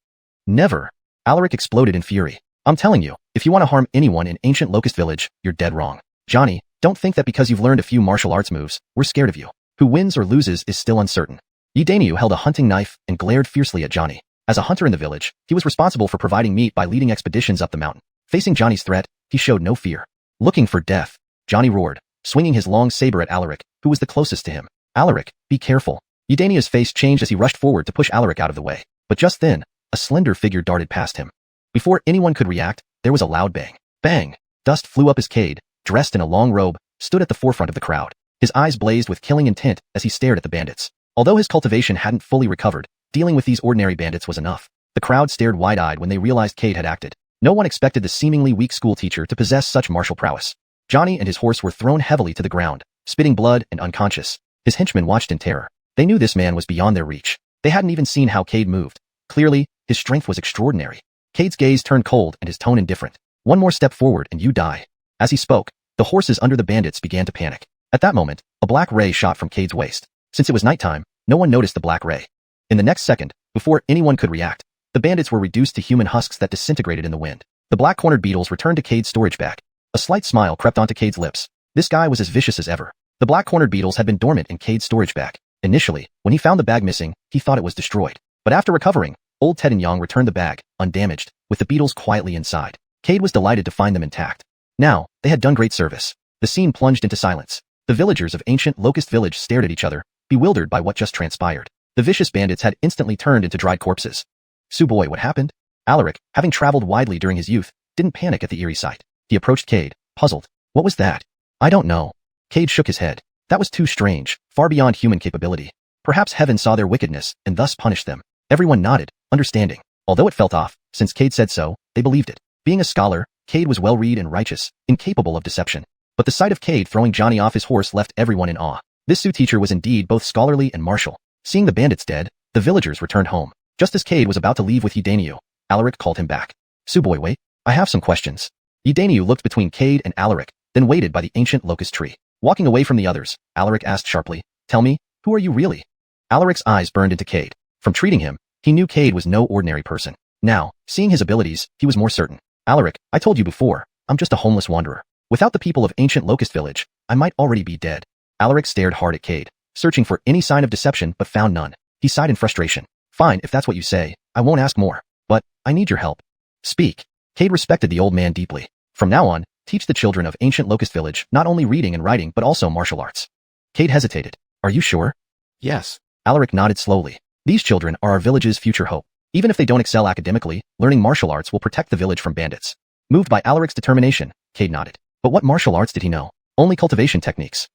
Never. Alaric exploded in fury. I'm telling you, if you want to harm anyone in Ancient Locust Village, you're dead wrong. Johnny, don't think that because you've learned a few martial arts moves, we're scared of you. Who wins or loses is still uncertain. Xiuxian held a hunting knife and glared fiercely at Johnny. As a hunter in the village, he was responsible for providing meat by leading expeditions up the mountain. Facing Johnny's threat, he showed no fear. Looking for death, Johnny roared, swinging his long saber at Alaric, who was the closest to him. Alaric, be careful. Xiuxian's face changed as he rushed forward to push Alaric out of the way. But just then, a slender figure darted past him. Before anyone could react, there was a loud bang. Bang! Dust flew up as Cade, dressed in a long robe, stood at the forefront of the crowd. His eyes blazed with killing intent as he stared at the bandits. Although his cultivation hadn't fully recovered, dealing with these ordinary bandits was enough. The crowd stared wide-eyed when they realized Cade had acted. No one expected the seemingly weak schoolteacher to possess such martial prowess. Johnny and his horse were thrown heavily to the ground, spitting blood and unconscious. His henchmen watched in terror. They knew this man was beyond their reach. They hadn't even seen how Cade moved. Clearly, his strength was extraordinary. Cade's gaze turned cold and his tone indifferent. One more step forward and you die. As he spoke, the horses under the bandits began to panic. At that moment, a black ray shot from Cade's waist. Since it was nighttime, no one noticed the black ray. In the next second, before anyone could react, the bandits were reduced to human husks that disintegrated in the wind. The black-cornered beetles returned to Cade's storage bag. A slight smile crept onto Cade's lips. This guy was as vicious as ever. The black-cornered beetles had been dormant in Cade's storage bag. Initially, when he found the bag missing, he thought it was destroyed. But after recovering, old Ted and Yang returned the bag, undamaged, with the beetles quietly inside. Cade was delighted to find them intact. Now, they had done great service. The scene plunged into silence. The villagers of ancient Locust Village stared at each other, bewildered by what just transpired. The vicious bandits had instantly turned into dried corpses. Boy, what happened? Alaric, having traveled widely during his youth, didn't panic at the eerie sight. He approached Cade, puzzled. What was that? I don't know. Cade shook his head. That was too strange, far beyond human capability. Perhaps heaven saw their wickedness and thus punished them. Everyone nodded, understanding. Although it felt off, since Cade said so, they believed it. Being a scholar, Cade was well-read and righteous, incapable of deception. But the sight of Cade throwing Johnny off his horse left everyone in awe. This Sioux teacher was indeed both scholarly and martial. Seeing the bandits dead, the villagers returned home. Just as Cade was about to leave with Xiuxian, Alaric called him back. Boy, wait, I have some questions. Xiuxian looked between Cade and Alaric, then waited by the ancient locust tree. Walking away from the others, Alaric asked sharply, Tell me, who are you really? Alaric's eyes burned into Cade. From treating him, he knew Cade was no ordinary person. Now, seeing his abilities, he was more certain. Alaric, I told you before, I'm just a homeless wanderer. Without the people of ancient Locust Village, I might already be dead. Alaric stared hard at Cade, searching for any sign of deception but found none. He sighed in frustration. Fine, if that's what you say, I won't ask more. But, I need your help. Speak. Cade respected the old man deeply. From now on, teach the children of ancient Locust Village not only reading and writing but also martial arts. Cade hesitated. Are you sure? Yes. Alaric nodded slowly. These children are our village's future hope. Even if they don't excel academically, learning martial arts will protect the village from bandits. Moved by Alaric's determination, Cade nodded. But what martial arts did he know? Only cultivation techniques.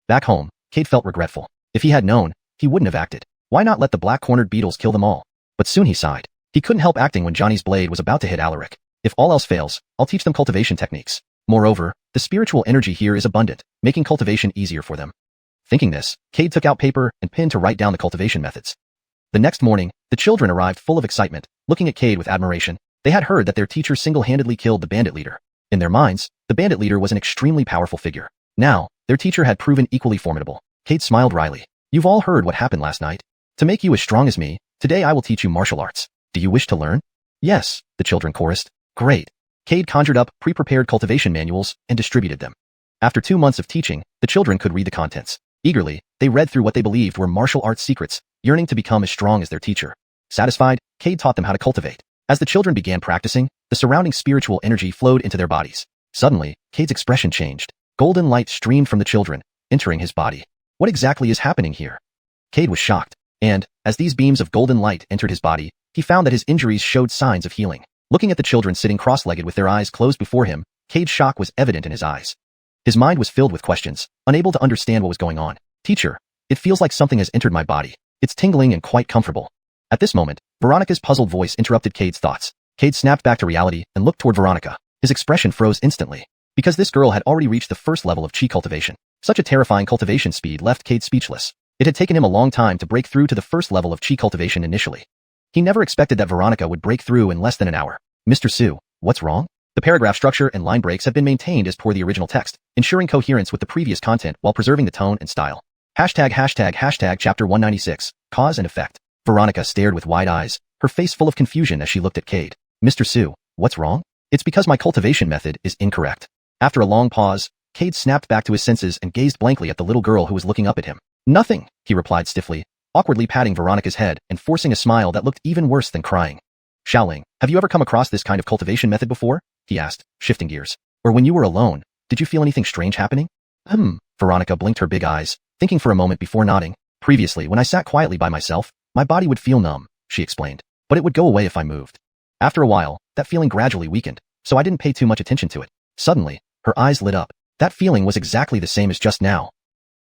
Back home, Cade felt regretful. If he had known, he wouldn't have acted. Why not let the black-cornered beetles kill them all? But soon he sighed. He couldn't help acting when Johnny's blade was about to hit Alaric. If all else fails, I'll teach them cultivation techniques. Moreover, the spiritual energy here is abundant, making cultivation easier for them. Thinking this, Cade took out paper and pen to write down the cultivation methods. The next morning, the children arrived full of excitement, looking at Cade with admiration. They had heard that their teacher single-handedly killed the bandit leader. In their minds, the bandit leader was an extremely powerful figure. Now, their teacher had proven equally formidable. Cade smiled wryly. You've all heard what happened last night. To make you as strong as me, today I will teach you martial arts. Do you wish to learn? Yes, the children chorused. Great. Cade conjured up pre-prepared cultivation manuals and distributed them. After 2 months of teaching, the children could read the contents. Eagerly, they read through what they believed were martial arts secrets, yearning to become as strong as their teacher. Satisfied, Cade taught them how to cultivate. As the children began practicing, the surrounding spiritual energy flowed into their bodies. Suddenly, Cade's expression changed. Golden light streamed from the children, entering his body. What exactly is happening here? Cade was shocked, and, as these beams of golden light entered his body, he found that his injuries showed signs of healing. Looking at the children sitting cross-legged with their eyes closed before him, Cade's shock was evident in his eyes. His mind was filled with questions, unable to understand what was going on. Teacher, it feels like something has entered my body. It's tingling and quite comfortable. At this moment, Veronica's puzzled voice interrupted Cade's thoughts. Cade snapped back to reality and looked toward Veronica. His expression froze instantly. Because this girl had already reached the first level of chi cultivation. Such a terrifying cultivation speed left Cade speechless. It had taken him a long time to break through to the first level of chi cultivation initially. He never expected that Veronica would break through in less than an hour. Mr. Su, what's wrong? The paragraph structure and line breaks have been maintained as per the original text, ensuring coherence with the previous content while preserving the tone and style. ##### Chapter 196, Cause and Effect. Veronica stared with wide eyes, her face full of confusion as she looked at Cade. Mr. Su, what's wrong? It's because my cultivation method is incorrect. After a long pause, Cade snapped back to his senses and gazed blankly at the little girl who was looking up at him. Nothing, he replied stiffly, awkwardly patting Veronica's head and forcing a smile that looked even worse than crying. Xiaoling, have you ever come across this kind of cultivation method before? He asked, shifting gears. Or when you were alone, did you feel anything strange happening? Veronica blinked her big eyes, thinking for a moment before nodding. Previously, when I sat quietly by myself, my body would feel numb, she explained, but it would go away if I moved. After a while, that feeling gradually weakened, so I didn't pay too much attention to it. Suddenly, her eyes lit up. That feeling was exactly the same as just now.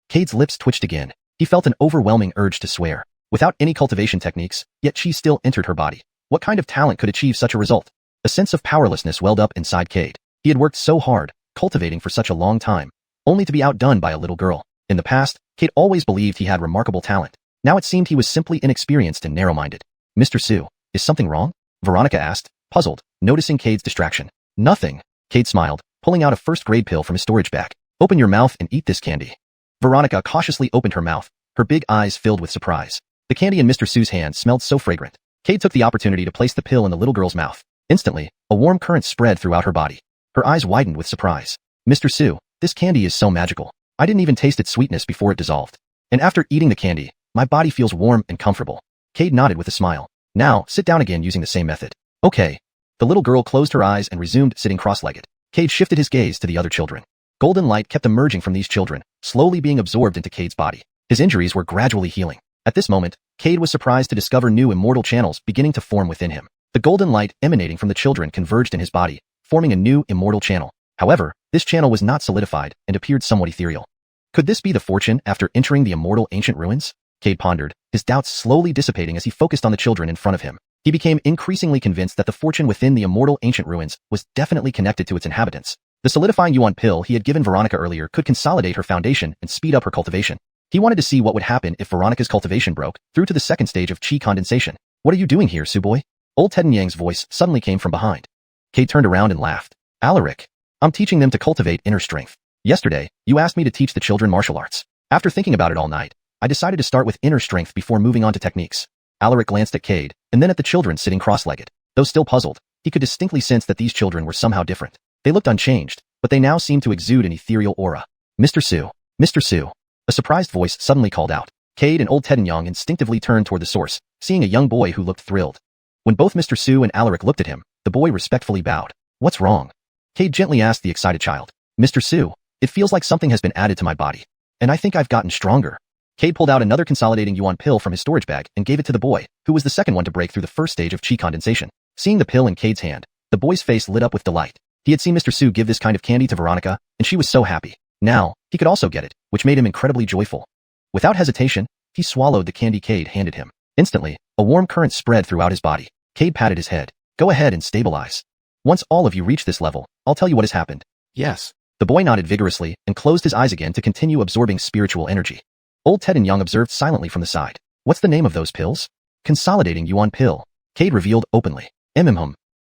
Cade's lips twitched again. He felt an overwhelming urge to swear. Without any cultivation techniques, yet chi still entered her body. What kind of talent could achieve such a result? A sense of powerlessness welled up inside Cade. He had worked so hard, cultivating for such a long time, only to be outdone by a little girl. In the past, Cade always believed he had remarkable talent. Now it seemed he was simply inexperienced and narrow-minded. Mr. Su, is something wrong? Veronica asked, puzzled, noticing Cade's distraction. Nothing. Cade smiled, pulling out a first-grade pill from his storage bag. Open your mouth and eat this candy. Veronica cautiously opened her mouth, her big eyes filled with surprise. The candy in Mr. Su's hand smelled so fragrant. Cade took the opportunity to place the pill in the little girl's mouth. Instantly, a warm current spread throughout her body. Her eyes widened with surprise. Mr. Su, this candy is so magical. I didn't even taste its sweetness before it dissolved. And after eating the candy, my body feels warm and comfortable. Cade nodded with a smile. Now, sit down again using the same method. Okay. The little girl closed her eyes and resumed sitting cross-legged. Cade shifted his gaze to the other children. Golden light kept emerging from these children, slowly being absorbed into Cade's body. His injuries were gradually healing. At this moment, Cade was surprised to discover new immortal channels beginning to form within him. The golden light emanating from the children converged in his body, forming a new immortal channel. However, this channel was not solidified and appeared somewhat ethereal. Could this be the fortune after entering the immortal ancient ruins? Cade pondered, his doubts slowly dissipating as he focused on the children in front of him. He became increasingly convinced that the fortune within the immortal ancient ruins was definitely connected to its inhabitants. The solidifying yuan pill he had given Veronica earlier could consolidate her foundation and speed up her cultivation. He wanted to see what would happen if Veronica's cultivation broke through to the second stage of chi condensation. What are you doing here, Suboy? Old Ted Yang's voice suddenly came from behind. Cade turned around and laughed. Alaric, I'm teaching them to cultivate inner strength. Yesterday, you asked me to teach the children martial arts. After thinking about it all night, I decided to start with inner strength before moving on to techniques. Alaric glanced at Cade, and then at the children sitting cross-legged. Though still puzzled, he could distinctly sense that these children were somehow different. They looked unchanged, but they now seemed to exude an ethereal aura. Mr. Su. Mr. Su. A surprised voice suddenly called out. Cade and old Ted Yang instinctively turned toward the source, seeing a young boy who looked thrilled. When both Mr. Su and Alaric looked at him, the boy respectfully bowed. What's wrong? Cade gently asked the excited child. Mr. Su, it feels like something has been added to my body, and I think I've gotten stronger. Cade pulled out another consolidating yuan pill from his storage bag and gave it to the boy, who was the second one to break through the first stage of chi condensation. Seeing the pill in Cade's hand, the boy's face lit up with delight. He had seen Mr. Su give this kind of candy to Veronica, and she was so happy. Now, he could also get it, which made him incredibly joyful. Without hesitation, he swallowed the candy Cade handed him. Instantly, a warm current spread throughout his body. Cade patted his head. Go ahead and stabilize. Once all of you reach this level, I'll tell you what has happened. Yes. The boy nodded vigorously and closed his eyes again to continue absorbing spiritual energy. Old Ted and Yang observed silently from the side. What's the name of those pills? Consolidating yuan pill. Cade revealed openly.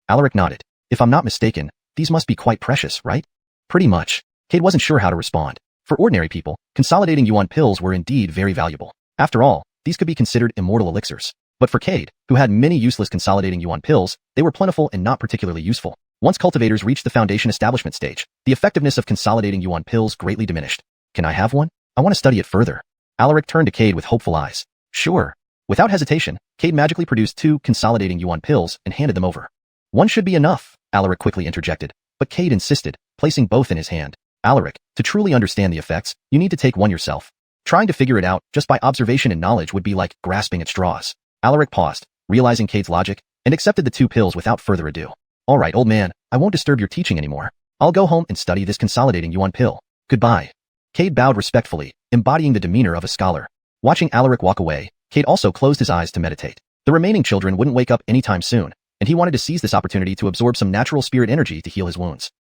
Alaric nodded. If I'm not mistaken, these must be quite precious, right? Pretty much. Cade wasn't sure how to respond. For ordinary people, consolidating yuan pills were indeed very valuable. After all, these could be considered immortal elixirs. But for Cade, who had many useless consolidating yuan pills, they were plentiful and not particularly useful. Once cultivators reached the foundation establishment stage, the effectiveness of consolidating yuan pills greatly diminished. Can I have one? I want to study it further. Alaric turned to Cade with hopeful eyes. Sure. Without hesitation, Cade magically produced 2 consolidating yuan pills and handed them over. One should be enough, Alaric quickly interjected, but Cade insisted, placing both in his hand. Alaric, to truly understand the effects, you need to take one yourself. Trying to figure it out just by observation and knowledge would be like grasping at straws. Alaric paused, realizing Cade's logic, and accepted the 2 pills without further ado. All right, old man, I won't disturb your teaching anymore. I'll go home and study this consolidating yuan pill. Goodbye. Cade bowed respectfully, embodying the demeanor of a scholar. Watching Alaric walk away, Cade also closed his eyes to meditate. The remaining children wouldn't wake up anytime soon, and he wanted to seize this opportunity to absorb some natural spirit energy to heal his wounds.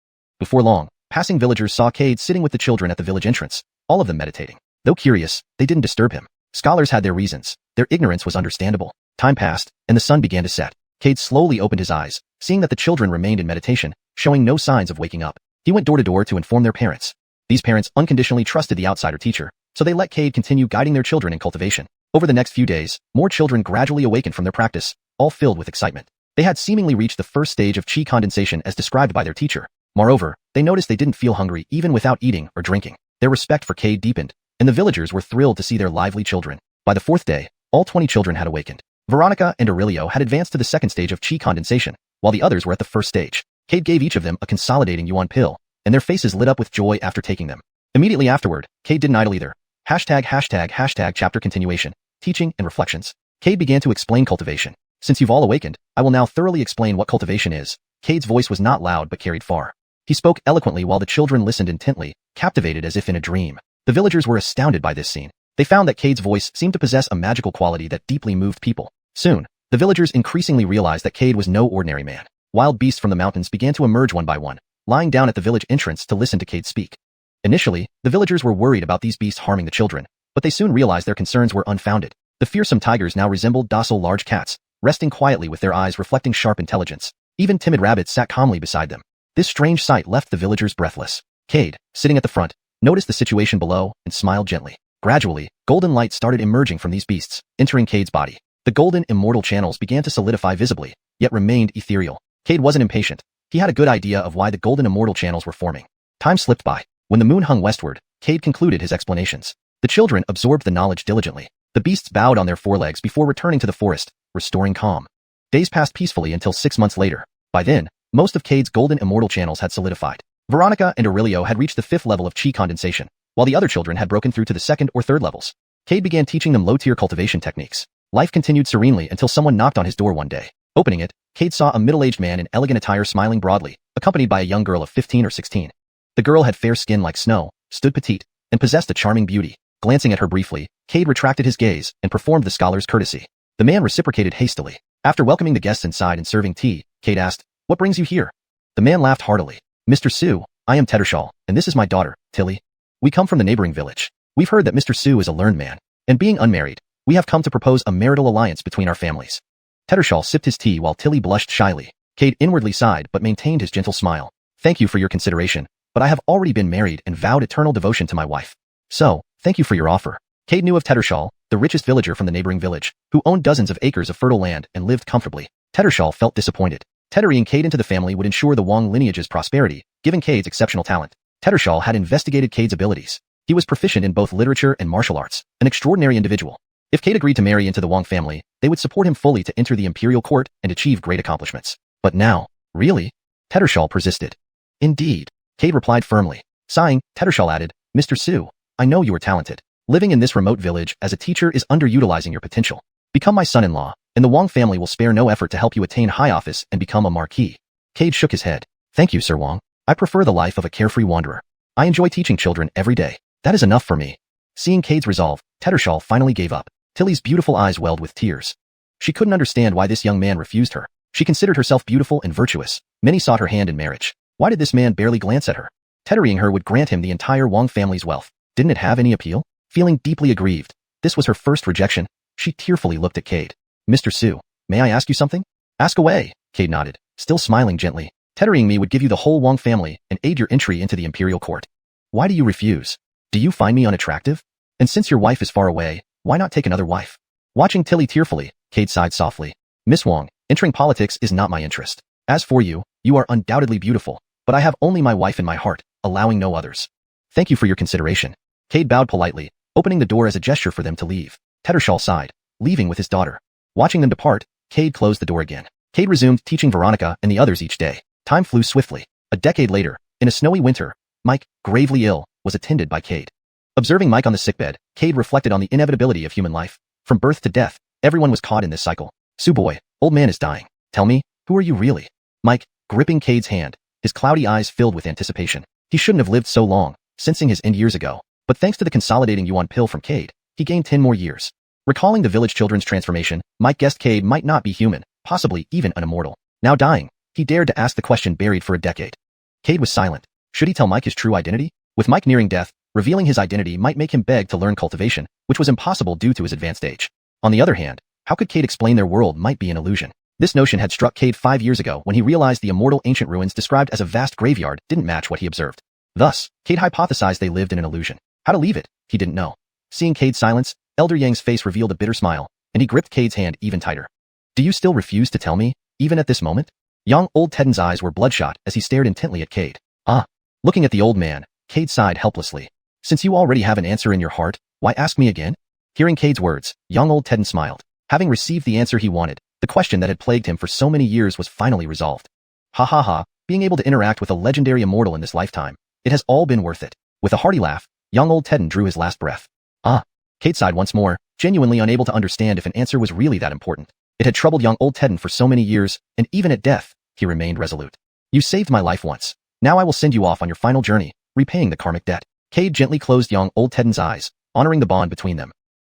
Before long, passing villagers saw Cade sitting with the children at the village entrance, all of them meditating. Though curious, they didn't disturb him. Scholars had their reasons. Their ignorance was understandable. Time passed, and the sun began to set. Cade slowly opened his eyes, seeing that the children remained in meditation, showing no signs of waking up. He went door to door to inform their parents. These parents unconditionally trusted the outsider teacher, so they let Cade continue guiding their children in cultivation. Over the next few days, more children gradually awakened from their practice, all filled with excitement. They had seemingly reached the first stage of chi condensation as described by their teacher. Moreover, they noticed they didn't feel hungry even without eating or drinking. Their respect for Cade deepened, and the villagers were thrilled to see their lively children. By the fourth day, all 20 children had awakened. Veronica and Aurelio had advanced to the second stage of chi condensation, while the others were at the first stage. Cade gave each of them a consolidating yuan pill, and their faces lit up with joy after taking them. Immediately afterward, Cade didn't idle either. Chapter continuation, teaching and reflections. Cade began to explain cultivation. Since you've all awakened, I will now thoroughly explain what cultivation is. Cade's voice was not loud but carried far. He spoke eloquently while the children listened intently, captivated as if in a dream. The villagers were astounded by this scene. They found that Cade's voice seemed to possess a magical quality that deeply moved people. Soon, the villagers increasingly realized that Cade was no ordinary man. Wild beasts from the mountains began to emerge one by one, lying down at the village entrance to listen to Cade speak. Initially, the villagers were worried about these beasts harming the children, but they soon realized their concerns were unfounded. The fearsome tigers now resembled docile large cats, resting quietly with their eyes reflecting sharp intelligence. Even timid rabbits sat calmly beside them. This strange sight left the villagers breathless. Cade, sitting at the front, noticed the situation below and smiled gently. Gradually, golden light started emerging from these beasts, entering Cade's body. The golden immortal channels began to solidify visibly, yet remained ethereal. Cade wasn't impatient. He had a good idea of why the golden immortal channels were forming. Time slipped by. When the moon hung westward, Cade concluded his explanations. The children absorbed the knowledge diligently. The beasts bowed on their forelegs before returning to the forest, restoring calm. Days passed peacefully until 6 months later. By then, most of Cade's golden immortal channels had solidified. Veronica and Aurelio had reached the 5th level of chi condensation, while the other children had broken through to the 2nd or 3rd levels. Cade began teaching them low-tier cultivation techniques. Life continued serenely until someone knocked on his door one day. Opening it, Cade saw a middle-aged man in elegant attire smiling broadly, accompanied by a young girl of 15 or 16. The girl had fair skin like snow, stood petite, and possessed a charming beauty. Glancing at her briefly, Cade retracted his gaze and performed the scholar's courtesy. The man reciprocated hastily. After welcoming the guests inside and serving tea, Cade asked, "What brings you here?" The man laughed heartily. "Mr. Su, I am Tettershall, and this is my daughter, Tilly. We come from the neighboring village. We've heard that Mr. Su is a learned man, and being unmarried, we have come to propose a marital alliance between our families." Tettershall sipped his tea while Tilly blushed shyly. Cade inwardly sighed but maintained his gentle smile. "Thank you for your consideration, but I have already been married and vowed eternal devotion to my wife. So, thank you for your offer." Cade knew of Tettershall, the richest villager from the neighboring village, who owned dozens of acres of fertile land and lived comfortably. Tettershall felt disappointed. Tethering Cade into the family would ensure the Wang lineage's prosperity, given Cade's exceptional talent. Tettershall had investigated Cade's abilities. He was proficient in both literature and martial arts, an extraordinary individual. If Cade agreed to marry into the Wang family, they would support him fully to enter the imperial court and achieve great accomplishments. But now, really? Tettershall persisted. "Indeed," Cade replied firmly. Sighing, Tettershall added, "Mr. Su, I know you are talented. Living in this remote village as a teacher is underutilizing your potential. Become my son-in-law, and the Wang family will spare no effort to help you attain high office and become a marquis." Cade shook his head. "Thank you, Sir Wang. I prefer the life of a carefree wanderer. I enjoy teaching children every day. That is enough for me." Seeing Cade's resolve, Tettershall finally gave up. Tilly's beautiful eyes welled with tears. She couldn't understand why this young man refused her. She considered herself beautiful and virtuous. Many sought her hand in marriage. Why did this man barely glance at her? Tethering her would grant him the entire Wang family's wealth. Didn't it have any appeal? Feeling deeply aggrieved, this was her first rejection. She tearfully looked at Cade. "Mr. Su, may I ask you something?" "Ask away," Cade nodded, still smiling gently. "Tethering me would give you the whole Wang family and aid your entry into the imperial court. Why do you refuse? Do you find me unattractive? And since your wife is far away, why not take another wife?" Watching Tilly tearfully, Cade sighed softly. "Miss Wang, entering politics is not my interest. As for you, you are undoubtedly beautiful, but I have only my wife in my heart, allowing no others. Thank you for your consideration." Cade bowed politely, opening the door as a gesture for them to leave. Tettershall sighed, leaving with his daughter. Watching them depart, Cade closed the door again. Cade resumed teaching Veronica and the others each day. Time flew swiftly. A decade later, in a snowy winter, Mike, gravely ill, was attended by Cade. Observing Mike on the sickbed, Cade reflected on the inevitability of human life. From birth to death, everyone was caught in this cycle. "Su boy, old man is dying. Tell me, who are you really?" Mike, gripping Cade's hand, his cloudy eyes filled with anticipation. He shouldn't have lived so long, sensing his end years ago. But thanks to the consolidating yuan pill from Cade, he gained 10 more years. Recalling the village children's transformation, Mike guessed Cade might not be human, possibly even an immortal. Now dying, he dared to ask the question buried for a decade. Cade was silent. Should he tell Mike his true identity? With Mike nearing death, revealing his identity might make him beg to learn cultivation, which was impossible due to his advanced age. On the other hand, how could Cade explain their world might be an illusion? This notion had struck Cade 5 years ago when he realized the immortal ancient ruins described as a vast graveyard didn't match what he observed. Thus, Cade hypothesized they lived in an illusion. How to leave it, he didn't know. Seeing Cade's silence, Elder Yang's face revealed a bitter smile, and he gripped Cade's hand even tighter. "Do you still refuse to tell me, even at this moment?" Young old Tedden's eyes were bloodshot as he stared intently at Cade. Ah. Looking at the old man, Cade sighed helplessly. Since you already have an answer in your heart, why ask me again? Hearing Cade's words, young old Tedden smiled. Having received the answer he wanted, the question that had plagued him for so many years was finally resolved. Ha ha ha, being able to interact with a legendary immortal in this lifetime, it has all been worth it. With a hearty laugh, young old Tedden drew his last breath. Ah. Cade sighed once more, genuinely unable to understand if an answer was really that important. It had troubled young old Tedden for so many years, and even at death, he remained resolute. You saved my life once. Now I will send you off on your final journey, repaying the karmic debt. Cade gently closed young old Tedden's eyes, honoring the bond between them.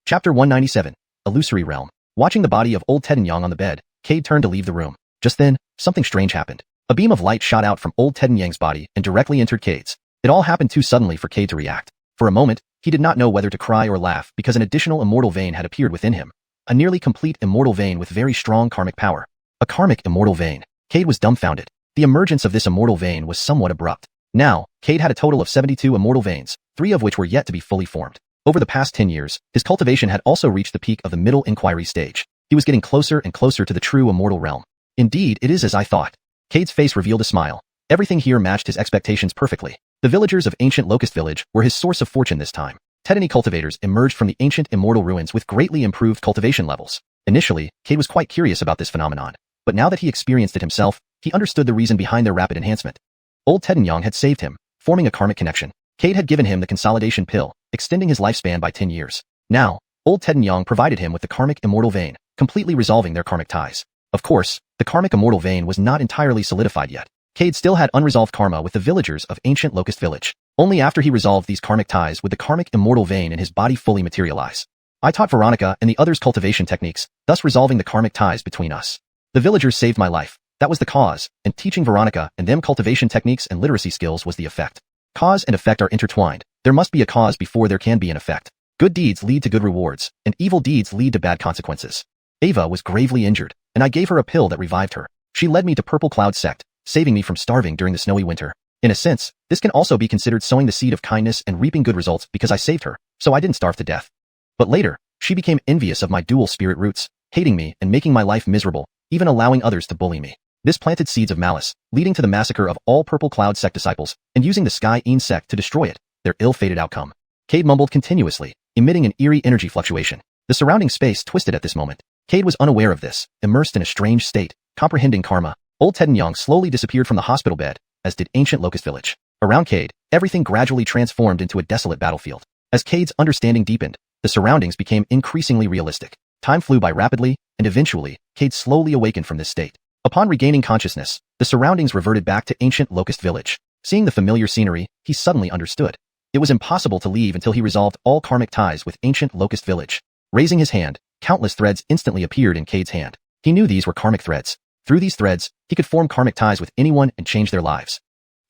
Chapter 197, Illusory Realm. Watching the body of old Tedden Yang on the bed, Cade turned to leave the room. Just then, something strange happened. A beam of light shot out from old Tedden Yang's body and directly entered Cade's. It all happened too suddenly for Cade to react. For a moment, he did not know whether to cry or laugh because an additional immortal vein had appeared within him. A nearly complete immortal vein with very strong karmic power. A karmic immortal vein. Cade was dumbfounded. The emergence of this immortal vein was somewhat abrupt. Now, Cade had a total of 72 immortal veins, 3 of which were yet to be fully formed. Over the past 10 years, his cultivation had also reached the peak of the middle inquiry stage. He was getting closer and closer to the true immortal realm. Indeed, it is as I thought. Cade's face revealed a smile. Everything here matched his expectations perfectly. The villagers of ancient Locust Village were his source of fortune this time. Teddany cultivators emerged from the ancient immortal ruins with greatly improved cultivation levels. Initially, Cade was quite curious about this phenomenon, but now that he experienced it himself, he understood the reason behind their rapid enhancement. Old Tedden Yang had saved him, forming a karmic connection. Cade had given him the consolidation pill, extending his lifespan by 10 years. Now, old Tedden Yang provided him with the karmic immortal vein, completely resolving their karmic ties. Of course, the karmic immortal vein was not entirely solidified yet. Cade still had unresolved karma with the villagers of ancient Locust Village. Only after he resolved these karmic ties would the karmic immortal vein in his body fully materialize. I taught Veronica and the others cultivation techniques, thus resolving the karmic ties between us. The villagers saved my life. That was the cause, and teaching Veronica and them cultivation techniques and literacy skills was the effect. Cause and effect are intertwined. There must be a cause before there can be an effect. Good deeds lead to good rewards, and evil deeds lead to bad consequences. Ava was gravely injured, and I gave her a pill that revived her. She led me to Purple Cloud Sect, saving me from starving during the snowy winter. In a sense, this can also be considered sowing the seed of kindness and reaping good results because I saved her, so I didn't starve to death. But later, she became envious of my dual spirit roots, hating me and making my life miserable, even allowing others to bully me. This planted seeds of malice, leading to the massacre of all Purple Cloud Sect disciples, and using the xiuxian sect to destroy it, their ill-fated outcome. Cade mumbled continuously, emitting an eerie energy fluctuation. The surrounding space twisted at this moment. Cade was unaware of this, immersed in a strange state, comprehending karma. Old Tedden Yang slowly disappeared from the hospital bed, as did ancient Locust Village. Around Cade, everything gradually transformed into a desolate battlefield. As Cade's understanding deepened, the surroundings became increasingly realistic. Time flew by rapidly, and eventually, Cade slowly awakened from this state. Upon regaining consciousness, the surroundings reverted back to ancient Locust Village. Seeing the familiar scenery, he suddenly understood. It was impossible to leave until he resolved all karmic ties with ancient Locust Village. Raising his hand, countless threads instantly appeared in Cade's hand. He knew these were karmic threads. Through these threads, he could form karmic ties with anyone and change their lives.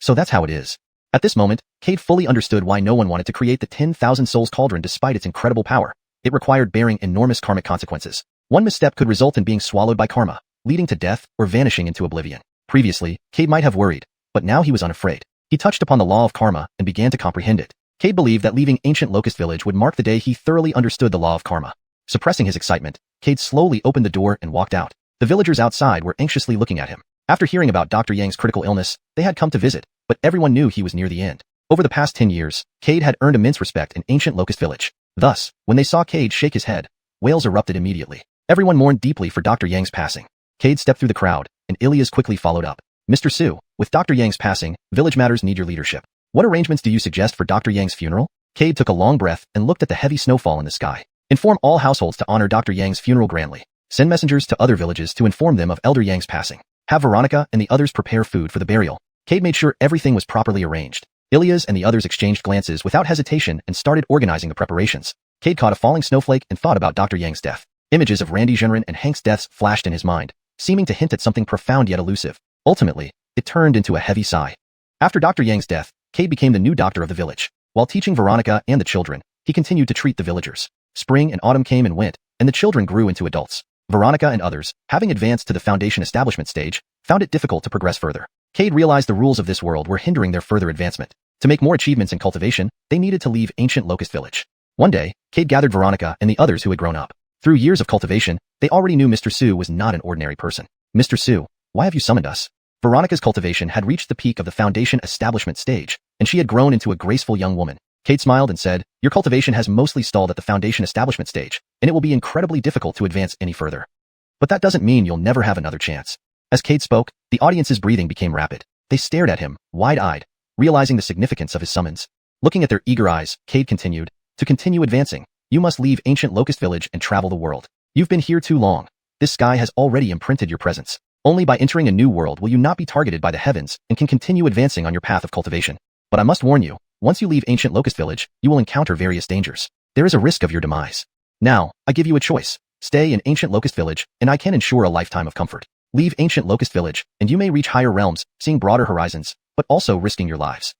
So that's how it is. At this moment, Cade fully understood why no one wanted to create the 10,000 Souls Cauldron despite its incredible power. It required bearing enormous karmic consequences. One misstep could result in being swallowed by karma, leading to death or vanishing into oblivion. Previously, Cade might have worried, but now he was unafraid. He touched upon the law of karma and began to comprehend it. Cade believed that leaving ancient Locust Village would mark the day he thoroughly understood the law of karma. Suppressing his excitement, Cade slowly opened the door and walked out. The villagers outside were anxiously looking at him. After hearing about Dr. Yang's critical illness, they had come to visit, but everyone knew he was near the end. Over the past 10 years, Cade had earned immense respect in ancient Locust Village. Thus, when they saw Cade shake his head, wails erupted immediately. Everyone mourned deeply for Dr. Yang's passing. Cade stepped through the crowd, and Ilias quickly followed up. Mr. Su, with Dr. Yang's passing, village matters need your leadership. What arrangements do you suggest for Dr. Yang's funeral? Cade took a long breath and looked at the heavy snowfall in the sky. Inform all households to honor Dr. Yang's funeral grandly. Send messengers to other villages to inform them of Elder Yang's passing. Have Veronica and the others prepare food for the burial. Cade made sure everything was properly arranged. Ilias and the others exchanged glances without hesitation and started organizing the preparations. Cade caught a falling snowflake and thought about Dr. Yang's death. Images of Randy Zhenren and Hank's deaths flashed in his mind, seeming to hint at something profound yet elusive. Ultimately, it turned into a heavy sigh. After Dr. Yang's death, Cade became the new doctor of the village. While teaching Veronica and the children, he continued to treat the villagers. Spring and autumn came and went, and the children grew into adults. Veronica and others, having advanced to the foundation establishment stage, found it difficult to progress further. Cade realized the rules of this world were hindering their further advancement. To make more achievements in cultivation, they needed to leave ancient Locust Village. One day, Cade gathered Veronica and the others who had grown up. Through years of cultivation, they already knew Mr. Su was not an ordinary person. Mr. Su, why have you summoned us? Veronica's cultivation had reached the peak of the foundation establishment stage, and she had grown into a graceful young woman. Cade smiled and said, your cultivation has mostly stalled at the foundation establishment stage, and it will be incredibly difficult to advance any further. But that doesn't mean you'll never have another chance. As Cade spoke, the audience's breathing became rapid. They stared at him, wide-eyed, realizing the significance of his summons. Looking at their eager eyes, Cade continued, to continue advancing, you must leave ancient Locust Village and travel the world. You've been here too long. This sky has already imprinted your presence. Only by entering a new world will you not be targeted by the heavens and can continue advancing on your path of cultivation. But I must warn you, once you leave ancient Locust Village, you will encounter various dangers. There is a risk of your demise. Now, I give you a choice. Stay in ancient Locust Village, and I can ensure a lifetime of comfort. Leave ancient Locust Village, and you may reach higher realms, seeing broader horizons, but also risking your lives.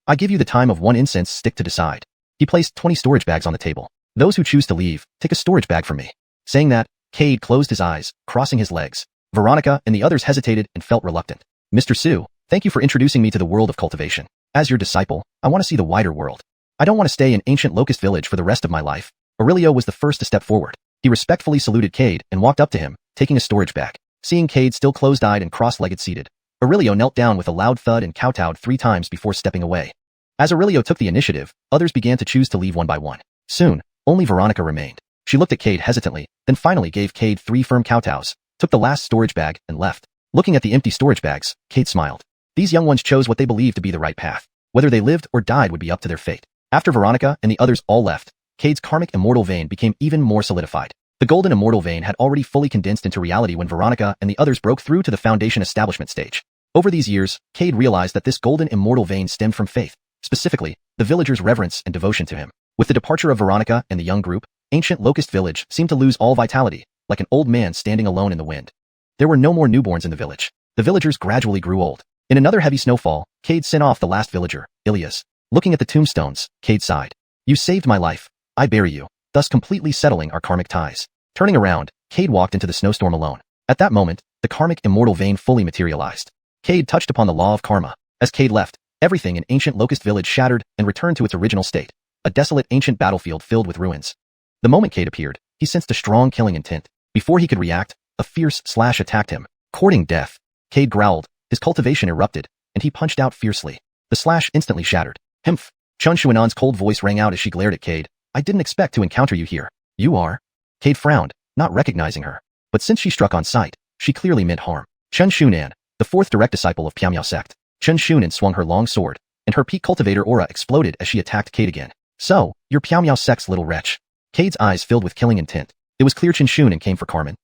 I give you the time of 1 incense stick to decide. He placed 20 storage bags on the table. Those who choose to leave, take a storage bag from me. Saying that, Cade closed his eyes, crossing his legs. Veronica and the others hesitated and felt reluctant. Mr. Su, thank you for introducing me to the world of cultivation. As your disciple, I want to see the wider world. I don't want to stay in ancient Locust Village for the rest of my life. Aurelio was the first to step forward. He respectfully saluted Cade and walked up to him, taking a storage bag. Seeing Cade still closed-eyed and cross-legged seated, Aurelio knelt down with a loud thud and kowtowed 3 times before stepping away. As Aurelio took the initiative, others began to choose to leave one by one. Soon, only Veronica remained. She looked at Cade hesitantly, then finally gave Cade 3 firm kowtows, took the last storage bag, and left. Looking at the empty storage bags, Cade smiled. These young ones chose what they believed to be the right path. Whether they lived or died would be up to their fate. After Veronica and the others all left, Cade's karmic immortal vein became even more solidified. The golden immortal vein had already fully condensed into reality when Veronica and the others broke through to the foundation establishment stage. Over these years, Cade realized that this golden immortal vein stemmed from faith, specifically, the villagers' reverence and devotion to him. With the departure of Veronica and the young group, ancient Locust Village seemed to lose all vitality, like an old man standing alone in the wind. There were no more newborns in the village. The villagers gradually grew old. In another heavy snowfall, Cade sent off the last villager, Ilias. Looking at the tombstones, Cade sighed. You saved my life. I bury you, thus completely settling our karmic ties. Turning around, Cade walked into the snowstorm alone. At that moment, the karmic immortal vein fully materialized. Cade touched upon the law of karma. As Cade left, everything in ancient Locust Village shattered and returned to its original state, a desolate ancient battlefield filled with ruins. The moment Cade appeared, he sensed a strong killing intent. Before he could react, a fierce slash attacked him, courting death. Cade growled, his cultivation erupted, and he punched out fiercely. The slash instantly shattered. Humph! Xuanhuan's cold voice rang out as she glared at Cade. I didn't expect to encounter you here. You are? Cade frowned, not recognizing her. But since she struck on sight, she clearly meant harm. Xuanhuan, the 4th direct disciple of Piamiao sect. Xuanhuan swung her long sword, and her peak cultivator aura exploded as she attacked Cade again. So, you're Piamiao sect's little wretch. Cade's eyes filled with killing intent. It was clear Xuanhuan came for Carmen.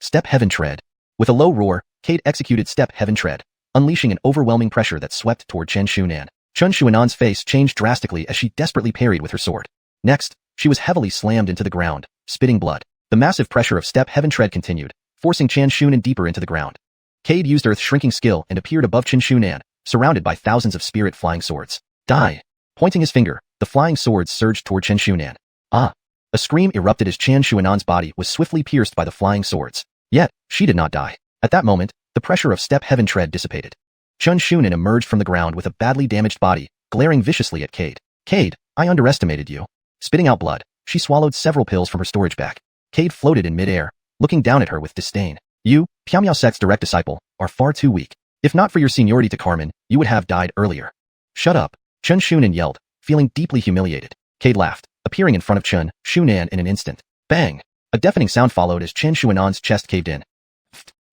Step Heaven Tread. With a low roar, Cade executed Step Heaven Tread, unleashing an overwhelming pressure that swept toward Xuanhuan. Xuanhuan's face changed drastically as she desperately parried with her sword. Next, she was heavily slammed into the ground, spitting blood. The massive pressure of Step Heaven Tread continued, forcing Xuanhuan deeper into the ground. Cade used Earth's shrinking skill and appeared above Xuanhuan, surrounded by thousands of spirit flying swords. Die! Pointing his finger, the flying swords surged toward Xuanhuan. Ah! A scream erupted as Xuanhuan's body was swiftly pierced by the flying swords. Yet, she did not die. At that moment, the pressure of Step Heaven Tread dissipated. Xuanhuan emerged from the ground with a badly damaged body, glaring viciously at Cade. Cade, I underestimated you. Spitting out blood, she swallowed several pills from her storage bag. Cade floated in midair, looking down at her with disdain. You, Piamiao sect's direct disciple, are far too weak. If not for your seniority to Carmen, you would have died earlier. Shut up, Xuanhuan yelled, feeling deeply humiliated. Cade laughed, appearing in front of Xuanhuan in an instant. Bang! A deafening sound followed as Xuanhuan's chest caved in.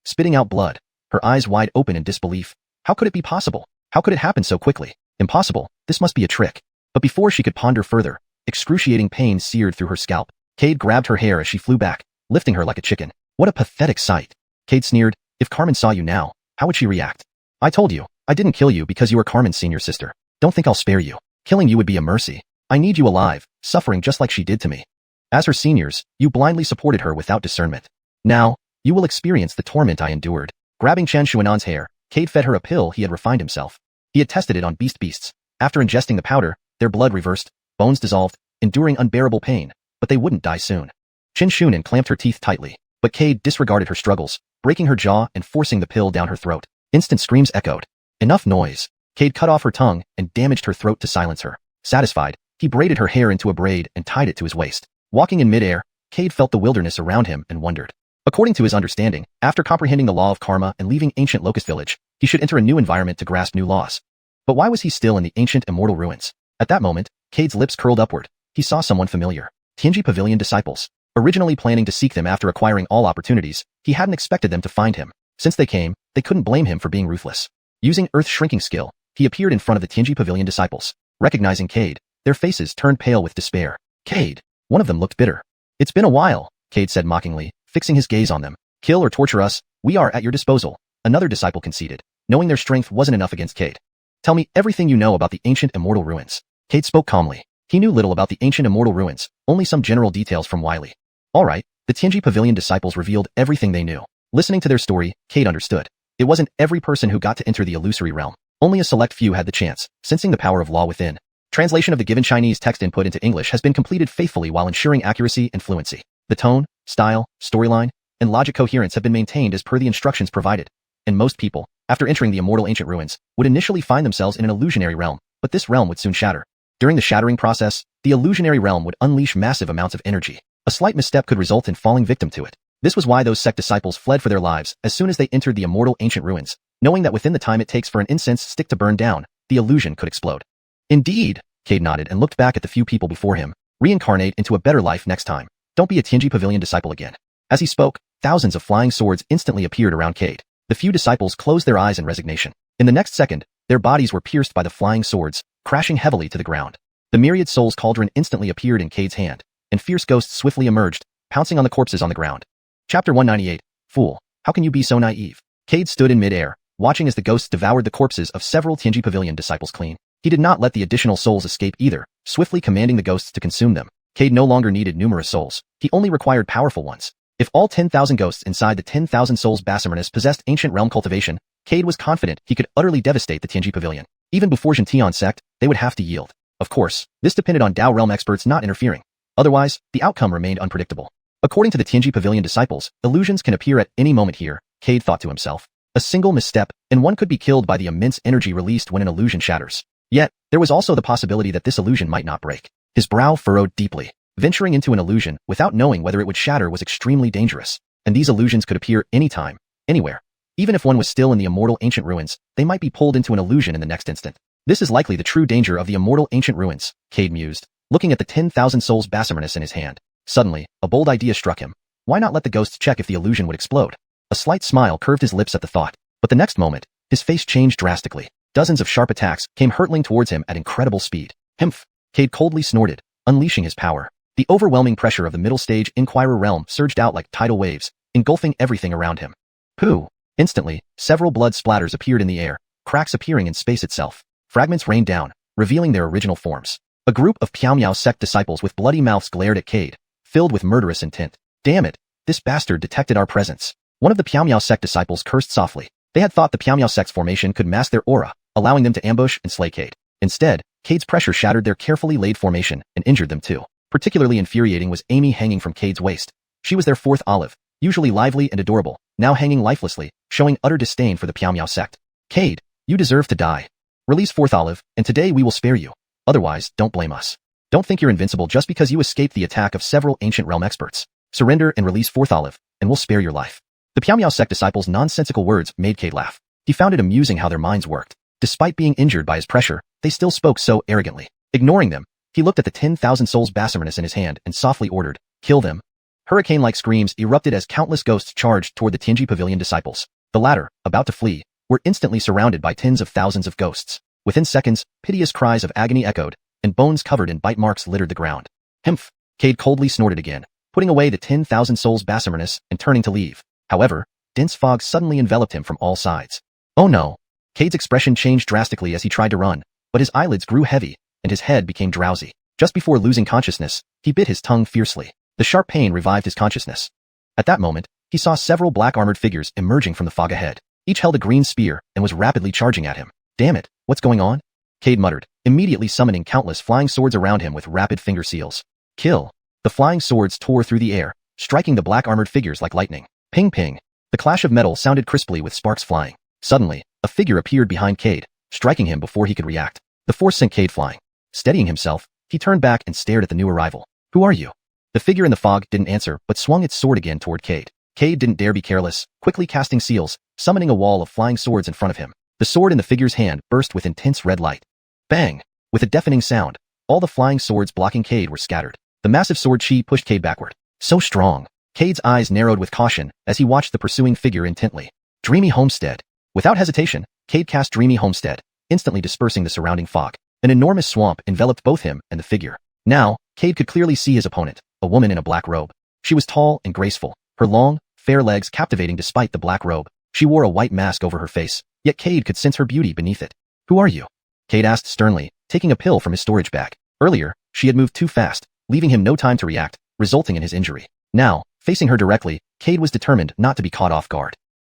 Spitting out blood, her eyes wide open in disbelief. How could it be possible? How could it happen so quickly? Impossible, this must be a trick. But before she could ponder further, excruciating pain seared through her scalp. Cade grabbed her hair as she flew back, lifting her like a chicken. What a pathetic sight. Cade sneered, if Carmen saw you now, how would she react? I told you, I didn't kill you because you are Carmen's senior sister. Don't think I'll spare you. Killing you would be a mercy. I need you alive, suffering just like she did to me. As her seniors, you blindly supported her without discernment. Now, you will experience the torment I endured. Grabbing Xuanhuan's hair, Cade fed her a pill he had refined himself. He had tested it on beasts. After ingesting the powder, their blood reversed, bones dissolved, enduring unbearable pain, but they wouldn't die soon. Xuanhuan clamped her teeth tightly, but Cade disregarded her struggles, breaking her jaw and forcing the pill down her throat. Instant screams echoed. Enough noise. Cade cut off her tongue and damaged her throat to silence her. Satisfied, he braided her hair into a braid and tied it to his waist. Walking in midair, Cade felt the wilderness around him and wondered. According to his understanding, after comprehending the law of karma and leaving ancient Locust Village, he should enter a new environment to grasp new laws. But why was he still in the ancient immortal ruins? At that moment, Cade's lips curled upward. He saw someone familiar. Tianji Pavilion disciples. Originally planning to seek them after acquiring all opportunities, he hadn't expected them to find him. Since they came, they couldn't blame him for being ruthless. Using Earth shrinking skill, he appeared in front of the Tianji Pavilion disciples. Recognizing Cade, their faces turned pale with despair. Cade. One of them looked bitter. It's been a while, Cade said mockingly, fixing his gaze on them. Kill or torture us, we are at your disposal. Another disciple conceded, knowing their strength wasn't enough against Cade. Tell me everything you know about the ancient immortal ruins. Cade spoke calmly. He knew little about the ancient immortal ruins, only some general details from Wiley. All right, the Tianji Pavilion disciples revealed everything they knew. Listening to their story, Cade understood. It wasn't every person who got to enter the illusory realm. Only a select few had the chance, sensing the power of law within. Translation of the given Chinese text input into English has been completed faithfully while ensuring accuracy and fluency. The tone, style, storyline, and logic coherence have been maintained as per the instructions provided. And most people, after entering the immortal ancient ruins, would initially find themselves in an illusionary realm, but this realm would soon shatter. During the shattering process, the illusionary realm would unleash massive amounts of energy. A slight misstep could result in falling victim to it. This was why those sect disciples fled for their lives as soon as they entered the immortal ancient ruins, knowing that within the time it takes for an incense stick to burn down, the illusion could explode. Indeed, Cade nodded and looked back at the few people before him. Reincarnate into a better life next time. Don't be a Tianji Pavilion disciple again. As he spoke, thousands of flying swords instantly appeared around Cade. The few disciples closed their eyes in resignation. In the next second, their bodies were pierced by the flying swords, crashing heavily to the ground. The myriad souls cauldron instantly appeared in Cade's hand, and fierce ghosts swiftly emerged, pouncing on the corpses on the ground. Chapter 198. Fool, how can you be so naive? Cade stood in mid-air, watching as the ghosts devoured the corpses of several Tianji Pavilion disciples clean. He did not let the additional souls escape either, swiftly commanding the ghosts to consume them. Cade no longer needed numerous souls. He only required powerful ones. If all 10,000 ghosts inside the 10,000 souls master-apprentice possessed ancient realm cultivation, Cade was confident he could utterly devastate the Tianji Pavilion. Even before Xiuxian sect, they would have to yield. Of course, this depended on Dao realm experts not interfering. Otherwise, the outcome remained unpredictable. According to the Tianji Pavilion disciples, illusions can appear at any moment here, Cade thought to himself. A single misstep, and one could be killed by the immense energy released when an illusion shatters. Yet, there was also the possibility that this illusion might not break. His brow furrowed deeply. Venturing into an illusion without knowing whether it would shatter was extremely dangerous, and these illusions could appear anytime, anywhere. Even if one was still in the immortal ancient ruins, they might be pulled into an illusion in the next instant. This is likely the true danger of the immortal ancient ruins, Cade mused, looking at the 10,000 souls master-apprentice in his hand. Suddenly, a bold idea struck him. Why not let the ghosts check if the illusion would explode? A slight smile curved his lips at the thought, but the next moment, his face changed drastically. Dozens of sharp attacks came hurtling towards him at incredible speed. Himph! Cade coldly snorted, unleashing his power. The overwhelming pressure of the middle stage Inquirer realm surged out like tidal waves, engulfing everything around him. Pooh! Instantly, several blood splatters appeared in the air, cracks appearing in space itself. Fragments rained down, revealing their original forms. A group of Piao Miao sect disciples with bloody mouths glared at Cade, filled with murderous intent. Damn it! This bastard detected our presence. One of the Piao Miao sect disciples cursed softly. They had thought the Piao Miao sect's formation could mask their aura, allowing them to ambush and slay Cade. Instead, Cade's pressure shattered their carefully laid formation and injured them too. Particularly infuriating was Amy hanging from Cade's waist. She was their fourth olive, usually lively and adorable, now hanging lifelessly, showing utter disdain for the Piao Miao sect. Cade, you deserve to die. Release fourth olive, and today we will spare you. Otherwise, don't blame us. Don't think you're invincible just because you escaped the attack of several ancient realm experts. Surrender and release fourth olive, and we'll spare your life. The Piao Miao sect disciples' nonsensical words made Cade laugh. He found it amusing how their minds worked. Despite being injured by his pressure, they still spoke so arrogantly. Ignoring them, he looked at the 10,000 souls master-apprentice in his hand and softly ordered, kill them. Hurricane-like screams erupted as countless ghosts charged toward the Tianji Pavilion disciples. The latter, about to flee, were instantly surrounded by tens of thousands of ghosts. Within seconds, piteous cries of agony echoed, and bones covered in bite marks littered the ground. Himph! Cade coldly snorted again, putting away the 10,000 souls master-apprentice and turning to leave. However, dense fog suddenly enveloped him from all sides. Oh no! Cade's expression changed drastically as he tried to run, but his eyelids grew heavy, and his head became drowsy. Just before losing consciousness, he bit his tongue fiercely. The sharp pain revived his consciousness. At that moment, he saw several black-armored figures emerging from the fog ahead. Each held a green spear and was rapidly charging at him. Damn it, what's going on? Cade muttered, immediately summoning countless flying swords around him with rapid finger seals. Kill! The flying swords tore through the air, striking the black-armored figures like lightning. Ping ping! The clash of metal sounded crisply with sparks flying. Suddenly, a figure appeared behind Cade, striking him before he could react. The force sent Cade flying. Steadying himself, he turned back and stared at the new arrival. Who are you? The figure in the fog didn't answer but swung its sword again toward Cade. Cade didn't dare be careless, quickly casting seals, summoning a wall of flying swords in front of him. The sword in the figure's hand burst with intense red light. Bang! With a deafening sound, all the flying swords blocking Cade were scattered. The massive sword chi pushed Cade backward. So strong. Cade's eyes narrowed with caution as he watched the pursuing figure intently. Dreamy Homestead. Without hesitation, Cade cast Dreamy Homestead, instantly dispersing the surrounding fog. An enormous swamp enveloped both him and the figure. Now, Cade could clearly see his opponent, a woman in a black robe. She was tall and graceful, her long, fair legs captivating despite the black robe. She wore a white mask over her face, yet Cade could sense her beauty beneath it. Who are you? Cade asked sternly, taking a pill from his storage bag. Earlier, she had moved too fast, leaving him no time to react, resulting in his injury. Now, facing her directly, Cade was determined not to be caught off guard.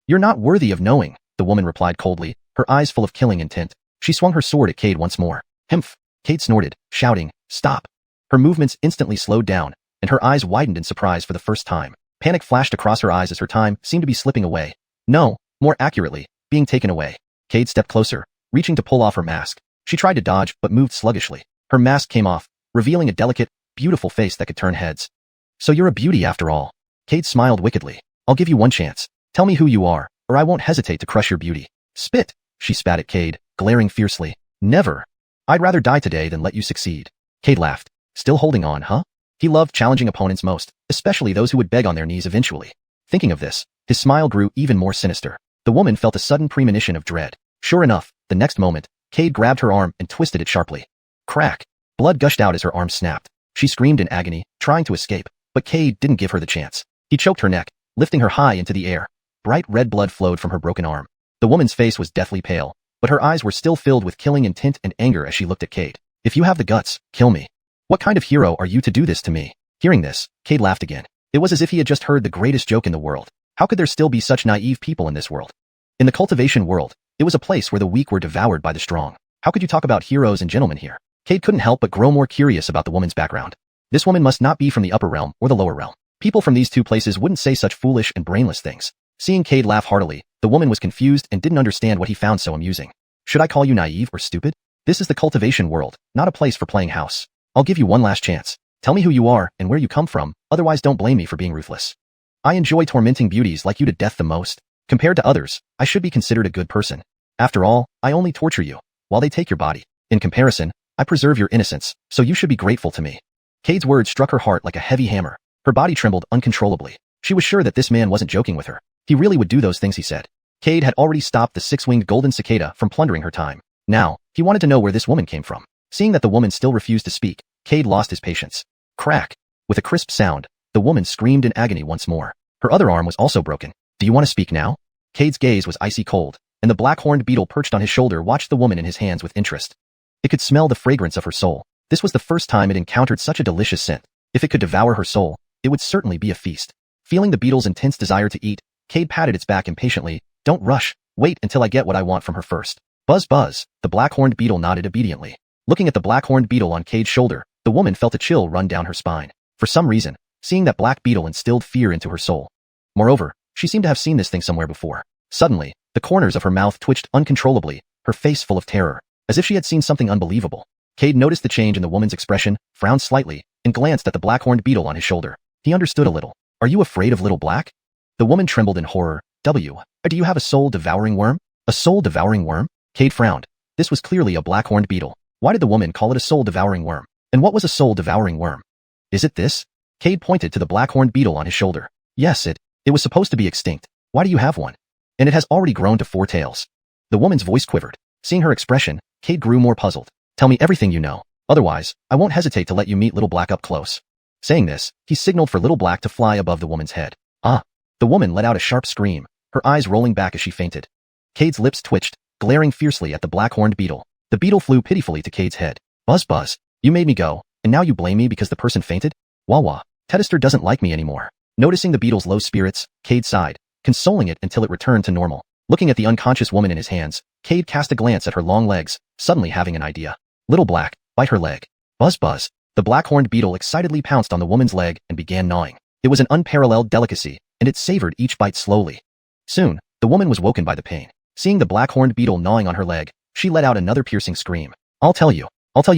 You're not worthy of knowing, the woman replied coldly, her eyes full of killing intent. She swung her sword at Cade once more. Himph! Cade snorted, shouting, stop! Her movements instantly slowed down, and her eyes widened in surprise for the first time. Panic flashed across her eyes as her time seemed to be slipping away. No, more accurately, being taken away. Cade stepped closer, reaching to pull off her mask. She tried to dodge, but moved sluggishly. Her mask came off, revealing a delicate, beautiful face that could turn heads. So you're a beauty after all. Cade smiled wickedly. I'll give you one chance. Tell me who you are, or I won't hesitate to crush your beauty. Spit! She spat at Cade, glaring fiercely. Never. I'd rather die today than let you succeed. Cade laughed. Still holding on, huh? He loved challenging opponents most, especially those who would beg on their knees eventually. Thinking of this, his smile grew even more sinister. The woman felt a sudden premonition of dread. Sure enough, the next moment, Cade grabbed her arm and twisted it sharply. Crack! Blood gushed out as her arm snapped. She screamed in agony, trying to escape, but Cade didn't give her the chance. He choked her neck, lifting her high into the air. Bright red blood flowed from her broken arm. The woman's face was deathly pale, but her eyes were still filled with killing intent and anger as she looked at Cade. If you have the guts, kill me. What kind of hero are you to do this to me? Hearing this, Cade laughed again. It was as if he had just heard the greatest joke in the world. How could there still be such naive people in this world? In the cultivation world, it was a place where the weak were devoured by the strong. How could you talk about heroes and gentlemen here? Cade couldn't help but grow more curious about the woman's background. This woman must not be from the upper realm or the lower realm. People from these two places wouldn't say such foolish and brainless things. Seeing Cade laugh heartily, the woman was confused and didn't understand what he found so amusing. Should I call you naive or stupid? This is the cultivation world, not a place for playing house. I'll give you one last chance. Tell me who you are and where you come from, otherwise don't blame me for being ruthless. I enjoy tormenting beauties like you to death the most. Compared to others, I should be considered a good person. After all, I only torture you, while they take your body. In comparison, I preserve your innocence, so you should be grateful to me. Cade's words struck her heart like a heavy hammer. Her body trembled uncontrollably. She was sure that this man wasn't joking with her. He really would do those things he said. Cade had already stopped the six-winged golden cicada from plundering her time. Now, he wanted to know where this woman came from. Seeing that the woman still refused to speak, Cade lost his patience. Crack! With a crisp sound, the woman screamed in agony once more. Her other arm was also broken. Do you want to speak now? Cade's gaze was icy cold, and the black-horned beetle perched on his shoulder watched the woman in his hands with interest. It could smell the fragrance of her soul. This was the first time it encountered such a delicious scent. If it could devour her soul, it would certainly be a feast. Feeling the beetle's intense desire to eat, Cade patted its back impatiently. Don't rush. Wait until I get what I want from her first. Buzz buzz. The black-horned beetle nodded obediently. Looking at the black-horned beetle on Cade's shoulder, the woman felt a chill run down her spine. For some reason, seeing that black beetle instilled fear into her soul. Moreover, she seemed to have seen this thing somewhere before. Suddenly, the corners of her mouth twitched uncontrollably, her face full of terror, as if she had seen something unbelievable. Cade noticed the change in the woman's expression, frowned slightly, and glanced at the black-horned beetle on his shoulder. He understood a little. Are you afraid of little black? The woman trembled in horror. Do you have a soul-devouring worm? A soul-devouring worm? Cade frowned. This was clearly a black-horned beetle. Why did the woman call it a soul-devouring worm? And what was a soul-devouring worm? Is it this? Cade pointed to the black-horned beetle on his shoulder. Yes, it was supposed to be extinct. Why do you have one? And it has already grown to 4 tails. The woman's voice quivered. Seeing her expression, Cade grew more puzzled. Tell me everything you know. Otherwise, I won't hesitate to let you meet Little Black up close. Saying this, he signaled for Little Black to fly above the woman's head. Ah! The woman let out a sharp scream, her eyes rolling back as she fainted. Cade's lips twitched, glaring fiercely at the black-horned beetle. The beetle flew pitifully to Cade's head. Buzz buzz. You made me go, and now you blame me because the person fainted? Wah wah. Detested doesn't like me anymore. Noticing the beetle's low spirits, Cade sighed, consoling it until it returned to normal. Looking at the unconscious woman in his hands, Cade cast a glance at her long legs, suddenly having an idea. Little Black, bite her leg. Buzz buzz. The black-horned beetle excitedly pounced on the woman's leg and began gnawing. It was an unparalleled delicacy, and it savored each bite slowly. Soon, the woman was woken by the pain. Seeing the black-horned beetle gnawing on her leg, she let out another piercing scream. I'll tell you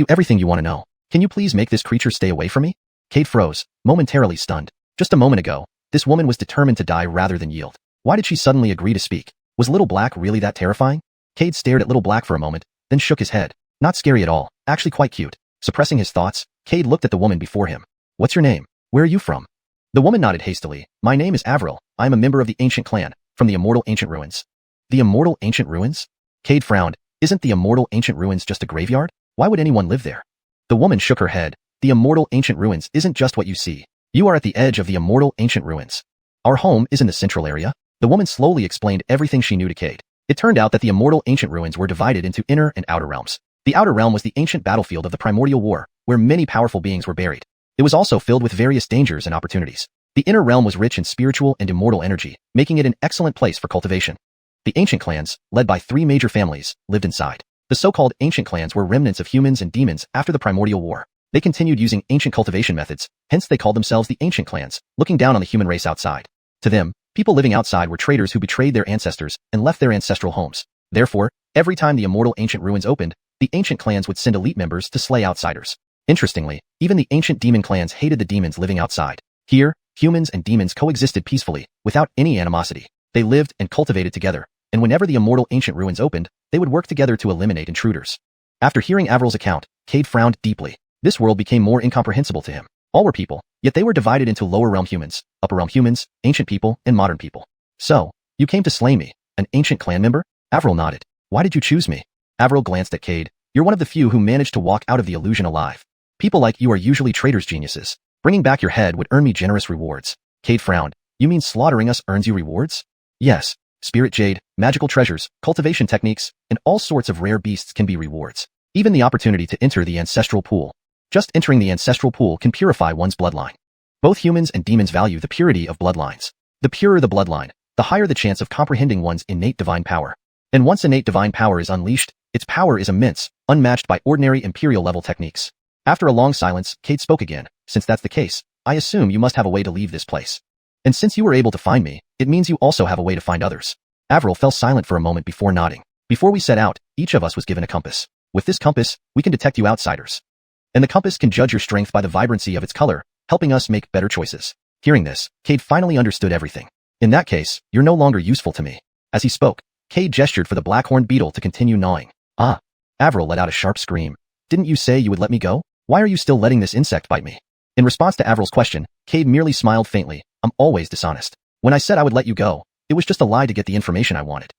everything you want to know. Can you please make this creature stay away from me? Cade froze, momentarily stunned. Just a moment ago, This woman was determined to die rather than yield. Why did she suddenly agree to speak? Was Little Black really that terrifying? Cade stared at Little Black for a moment, then shook his head. Not scary at all, actually quite cute. Suppressing his thoughts, Cade looked at the woman before him. What's your name? Where are you from? The woman nodded hastily. My name is Avril. I am a member of the ancient clan, from the immortal ancient ruins. The immortal ancient ruins? Cade frowned. Isn't the immortal ancient ruins just a graveyard? Why would anyone live there? The woman shook her head. The immortal ancient ruins isn't just what you see. You are at the edge of the immortal ancient ruins. Our home is in the central area. The woman slowly explained everything she knew to Cade. It turned out that the immortal ancient ruins were divided into inner and outer realms. The outer realm was the ancient battlefield of the primordial war, where many powerful beings were buried. It was also filled with various dangers and opportunities. The inner realm was rich in spiritual and immortal energy, making it an excellent place for cultivation. The ancient clans, led by 3 major families, lived inside. The so-called ancient clans were remnants of humans and demons after the primordial war. They continued using ancient cultivation methods, hence they called themselves the ancient clans, looking down on the human race outside. To them, people living outside were traitors who betrayed their ancestors and left their ancestral homes. Therefore, every time the immortal ancient ruins opened, the ancient clans would send elite members to slay outsiders. Interestingly, even the ancient demon clans hated the demons living outside. Here, humans and demons coexisted peacefully, without any animosity. They lived and cultivated together, and whenever the immortal ancient ruins opened, they would work together to eliminate intruders. After hearing Avril's account, Cade frowned deeply. This world became more incomprehensible to him. All were people, yet they were divided into lower realm humans, upper realm humans, ancient people, and modern people. So, you came to slay me, an ancient clan member? Avril nodded. Why did you choose me? Avril glanced at Cade. You're one of the few who managed to walk out of the illusion alive. People like you are usually traitors' geniuses. Bringing back your head would earn me generous rewards. Cade frowned. You mean slaughtering us earns you rewards? Yes. Spirit jade, magical treasures, cultivation techniques, and all sorts of rare beasts can be rewards. Even the opportunity to enter the ancestral pool. Just entering the ancestral pool can purify one's bloodline. Both humans and demons value the purity of bloodlines. The purer the bloodline, the higher the chance of comprehending one's innate divine power. And once innate divine power is unleashed, its power is immense, unmatched by ordinary imperial-level techniques. After a long silence, Cade spoke again. Since that's the case, I assume you must have a way to leave this place. And since you were able to find me, it means you also have a way to find others. Avril fell silent for a moment before nodding. Before we set out, each of us was given a compass. With this compass, we can detect you outsiders. And the compass can judge your strength by the vibrancy of its color, helping us make better choices. Hearing this, Cade finally understood everything. In that case, you're no longer useful to me. As he spoke, Cade gestured for the black-horned beetle to continue gnawing. Ah! Avril let out a sharp scream. Didn't you say you would let me go? Why are you still letting this insect bite me? In response to Avril's question, Cade merely smiled faintly. I'm always dishonest. When I said I would let you go, it was just a lie to get the information I wanted.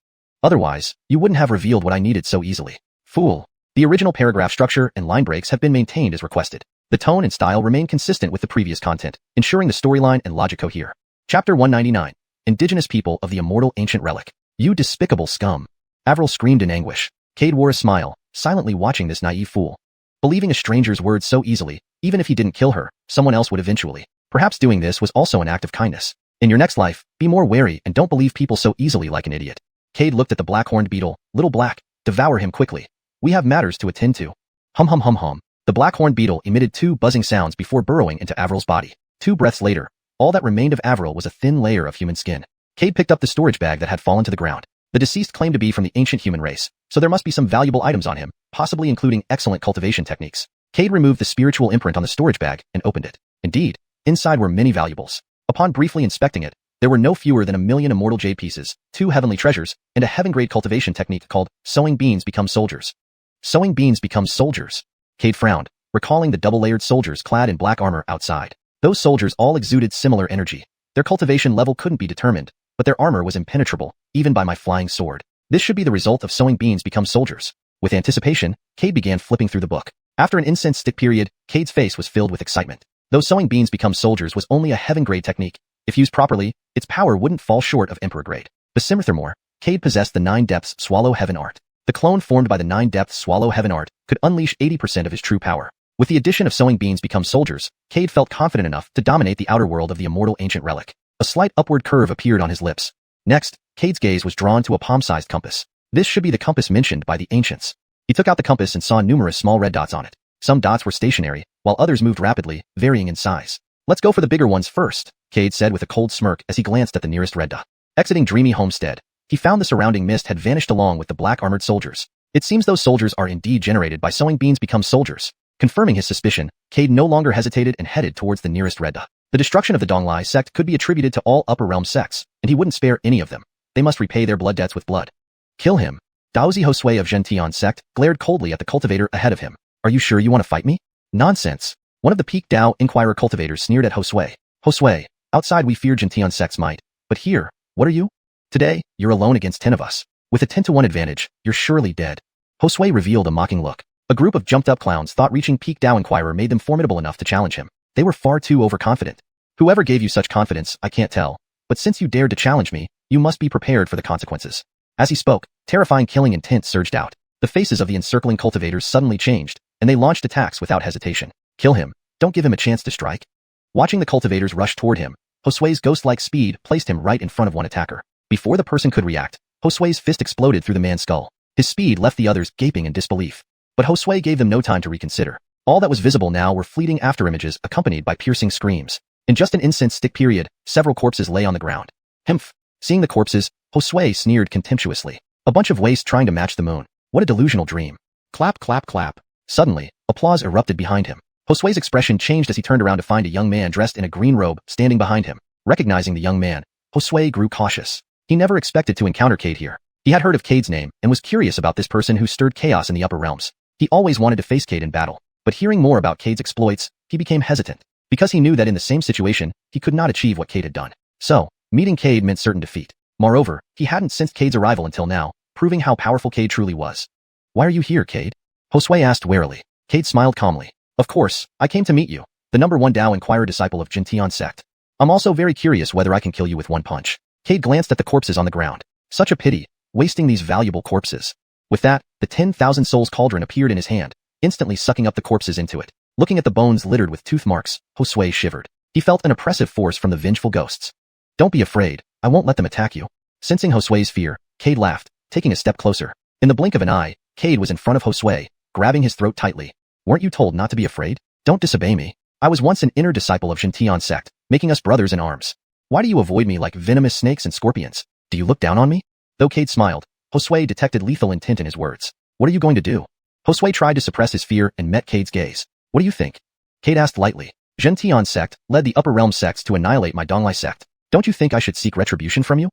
Otherwise, you wouldn't have revealed what I needed so easily. Fool. The original paragraph structure and line breaks have been maintained as requested. The tone and style remain consistent with the previous content, ensuring the storyline and logic cohere. Chapter 199. Indigenous People of the Immortal Ancient Relic. You despicable scum. Avril screamed in anguish. Cade wore a smile, silently watching this naive fool. Believing a stranger's words so easily, even if he didn't kill her, someone else would eventually. Perhaps doing this was also an act of kindness. In your next life, be more wary and don't believe people so easily like an idiot. Cade looked at the black-horned beetle. Little Black, devour him quickly. We have matters to attend to. Hum hum hum hum. The black-horned beetle emitted 2 buzzing sounds before burrowing into Avril's body. 2 breaths later, all that remained of Avril was a thin layer of human skin. Cade picked up the storage bag that had fallen to the ground. The deceased claimed to be from the ancient human race, so there must be some valuable items on him, possibly including excellent cultivation techniques. Cade removed the spiritual imprint on the storage bag and opened it. Indeed, inside were many valuables. Upon briefly inspecting it, there were no fewer than 1,000,000 immortal jade pieces, 2 heavenly treasures, and a heaven-grade cultivation technique called sowing beans become soldiers. Sowing beans become soldiers. Cade frowned, recalling the double-layered soldiers clad in black armor outside. Those soldiers all exuded similar energy. Their cultivation level couldn't be determined, but their armor was impenetrable, even by my flying sword. This should be the result of sowing beans become soldiers. With anticipation, Cade began flipping through the book. After an incense stick period, Cade's face was filled with excitement. Though sowing beans become soldiers was only a heaven-grade technique, if used properly, its power wouldn't fall short of emperor-grade. Furthermore, Cade possessed the 9 depths swallow heaven art. The clone formed by the 9 depths swallow heaven art could unleash 80% of his true power. With the addition of sowing beans become soldiers, Cade felt confident enough to dominate the outer world of the immortal ancient relic. A slight upward curve appeared on his lips. Next, Cade's gaze was drawn to a palm-sized compass. This should be the compass mentioned by the ancients. He took out the compass and saw numerous small red dots on it. Some dots were stationary, while others moved rapidly, varying in size. Let's go for the bigger ones first, Cade said with a cold smirk as he glanced at the nearest red dot. Exiting Dreamy Homestead, he found the surrounding mist had vanished along with the black-armored soldiers. It seems those soldiers are indeed generated by sowing beans become soldiers. Confirming his suspicion, Cade no longer hesitated and headed towards the nearest red dot. The destruction of the Donglai sect could be attributed to all upper realm sects, and he wouldn't spare any of them. They must repay their blood debts with blood. Kill him. Daozi Josue of Xiuxian sect glared coldly at the cultivator ahead of him. Are you sure you want to fight me? Nonsense. One of the peak Dao Inquirer cultivators sneered at Josue. Josue, outside we fear Xiuxian sect's might, but here, what are you? Today, you're alone against 10 of us. With a 10-to-1 advantage, you're surely dead. Josue revealed a mocking look. A group of jumped-up clowns thought reaching peak Dao Inquirer made them formidable enough to challenge him. They were far too overconfident. Whoever gave you such confidence, I can't tell, but since you dared to challenge me, you must be prepared for the consequences. As he spoke, terrifying killing intent surged out. The faces of the encircling cultivators suddenly changed, and they launched attacks without hesitation. Kill him. Don't give him a chance to strike. Watching the cultivators rush toward him, Josue's ghost-like speed placed him right in front of one attacker. Before the person could react, Josue's fist exploded through the man's skull. His speed left the others gaping in disbelief. But Josue gave them no time to reconsider. All that was visible now were fleeting afterimages accompanied by piercing screams. In just an incense-stick period, several corpses lay on the ground. Humph. Seeing the corpses, Josue sneered contemptuously. A bunch of waste trying to match the moon. What a delusional dream. Clap, clap, clap. Suddenly, applause erupted behind him. Josue's expression changed as he turned around to find a young man dressed in a green robe standing behind him. Recognizing the young man, Josue grew cautious. He never expected to encounter Cade here. He had heard of Cade's name and was curious about this person who stirred chaos in the upper realms. He always wanted to face Cade in battle, but hearing more about Cade's exploits, he became hesitant, because he knew that in the same situation, he could not achieve what Cade had done. So, meeting Cade meant certain defeat. Moreover, he hadn't sensed Cade's arrival until now, proving how powerful Cade truly was. Why are you here, Cade? Josue asked warily. Cade smiled calmly. Of course, I came to meet you, the #1 Dao Inquirer disciple of Xiuxian sect. I'm also very curious whether I can kill you with one punch. Cade glanced at the corpses on the ground. Such a pity, wasting these valuable corpses. With that, the 10,000 souls cauldron appeared in his hand, instantly sucking up the corpses into it. Looking at the bones littered with tooth marks, Josue shivered. He felt an oppressive force from the vengeful ghosts. Don't be afraid, I won't let them attack you. Sensing Josue's fear, Cade laughed, taking a step closer. In the blink of an eye, Cade was in front of Josue, grabbing his throat tightly. Weren't you told not to be afraid? Don't disobey me. I was once an inner disciple of Xiuxian sect, making us brothers in arms. Why do you avoid me like venomous snakes and scorpions? Do you look down on me? Though Cade smiled, Josue detected lethal intent in his words. What are you going to do? Josue tried to suppress his fear and met Cade's gaze. What do you think? Cade asked lightly. Xiuxian sect led the upper realm sects to annihilate my Donglai sect. Don't you think I should seek retribution from you?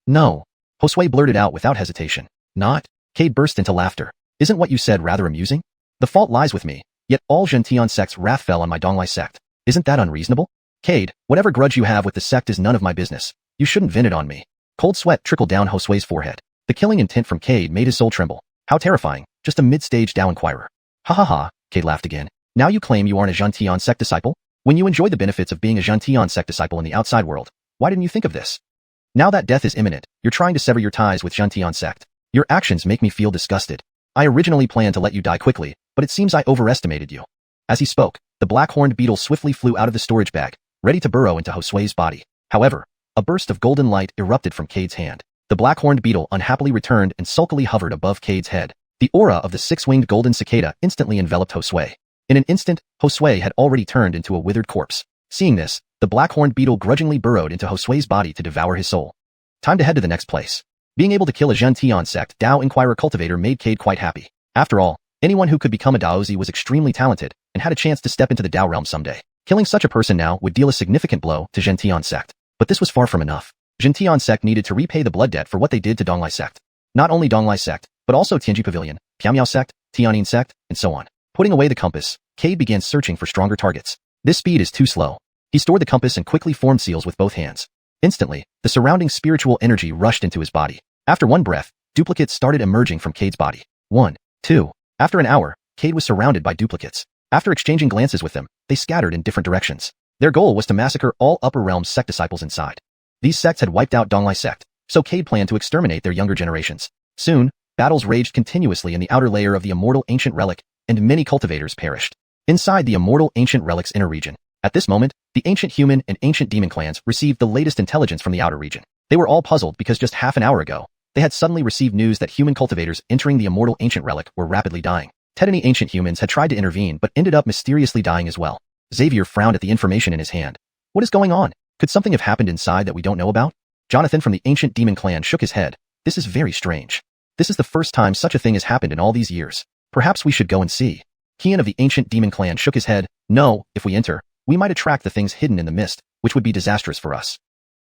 No. Josue blurted out without hesitation. Not? Cade burst into laughter. Isn't what you said rather amusing? The fault lies with me, yet all Xiuxian sect's wrath fell on my Donglai sect. Isn't that unreasonable? Cade, whatever grudge you have with the sect is none of my business. You shouldn't vent it on me. Cold sweat trickled down Josue's forehead. The killing intent from Cade made his soul tremble. How terrifying, just a mid-stage Dao Inquirer. Ha ha ha, Cade laughed again. Now you claim you aren't a Xiuxian sect disciple? When you enjoy the benefits of being a Xiuxian sect disciple in the outside world, why didn't you think of this? Now that death is imminent, you're trying to sever your ties with Xiuxian sect. Your actions make me feel disgusted. I originally planned to let you die quickly, but it seems I overestimated you. As he spoke, the black-horned beetle swiftly flew out of the storage bag, ready to burrow into Josue's body. However, a burst of golden light erupted from Cade's hand. The black-horned beetle unhappily returned and sulkily hovered above Cade's head. The aura of the six-winged golden cicada instantly enveloped Josue. In an instant, Josue had already turned into a withered corpse. Seeing this, the black-horned beetle grudgingly burrowed into Josue's body to devour his soul. Time to head to the next place. Being able to kill a Xiuxian sect Dao Inquirer cultivator made Cade quite happy. After all, anyone who could become a Daozi was extremely talented and had a chance to step into the Dao realm someday. Killing such a person now would deal a significant blow to Xiuxian sect. But this was far from enough. Xiuxian sect needed to repay the blood debt for what they did to Donglai sect. Not only Donglai sect, but also Tianji Pavilion, Piamiao sect, Tianin sect, and so on. Putting away the compass, Cade began searching for stronger targets. This speed is too slow. He stored the compass and quickly formed seals with both hands. Instantly, the surrounding spiritual energy rushed into his body. After one breath, duplicates started emerging from Cade's body. 1, 2. After an hour, Cade was surrounded by duplicates. After exchanging glances with them, they scattered in different directions. Their goal was to massacre all upper realm sect disciples inside. These sects had wiped out Donglai sect, so Cade planned to exterminate their younger generations. Soon, battles raged continuously in the outer layer of the immortal ancient relic, and many cultivators perished. Inside the immortal ancient relic's inner region, at this moment, the ancient human and ancient demon clans received the latest intelligence from the outer region. They were all puzzled because just half an hour ago, they had suddenly received news that human cultivators entering the immortal ancient relic were rapidly dying. Tedany ancient humans had tried to intervene but ended up mysteriously dying as well. Xavier frowned at the information in his hand. What is going on? Could something have happened inside that we don't know about? Jonathan from the ancient demon clan shook his head. This is very strange. This is the first time such a thing has happened in all these years. Perhaps we should go and see. Kian of the ancient demon clan shook his head. No, if we enter, we might attract the things hidden in the mist, which would be disastrous for us.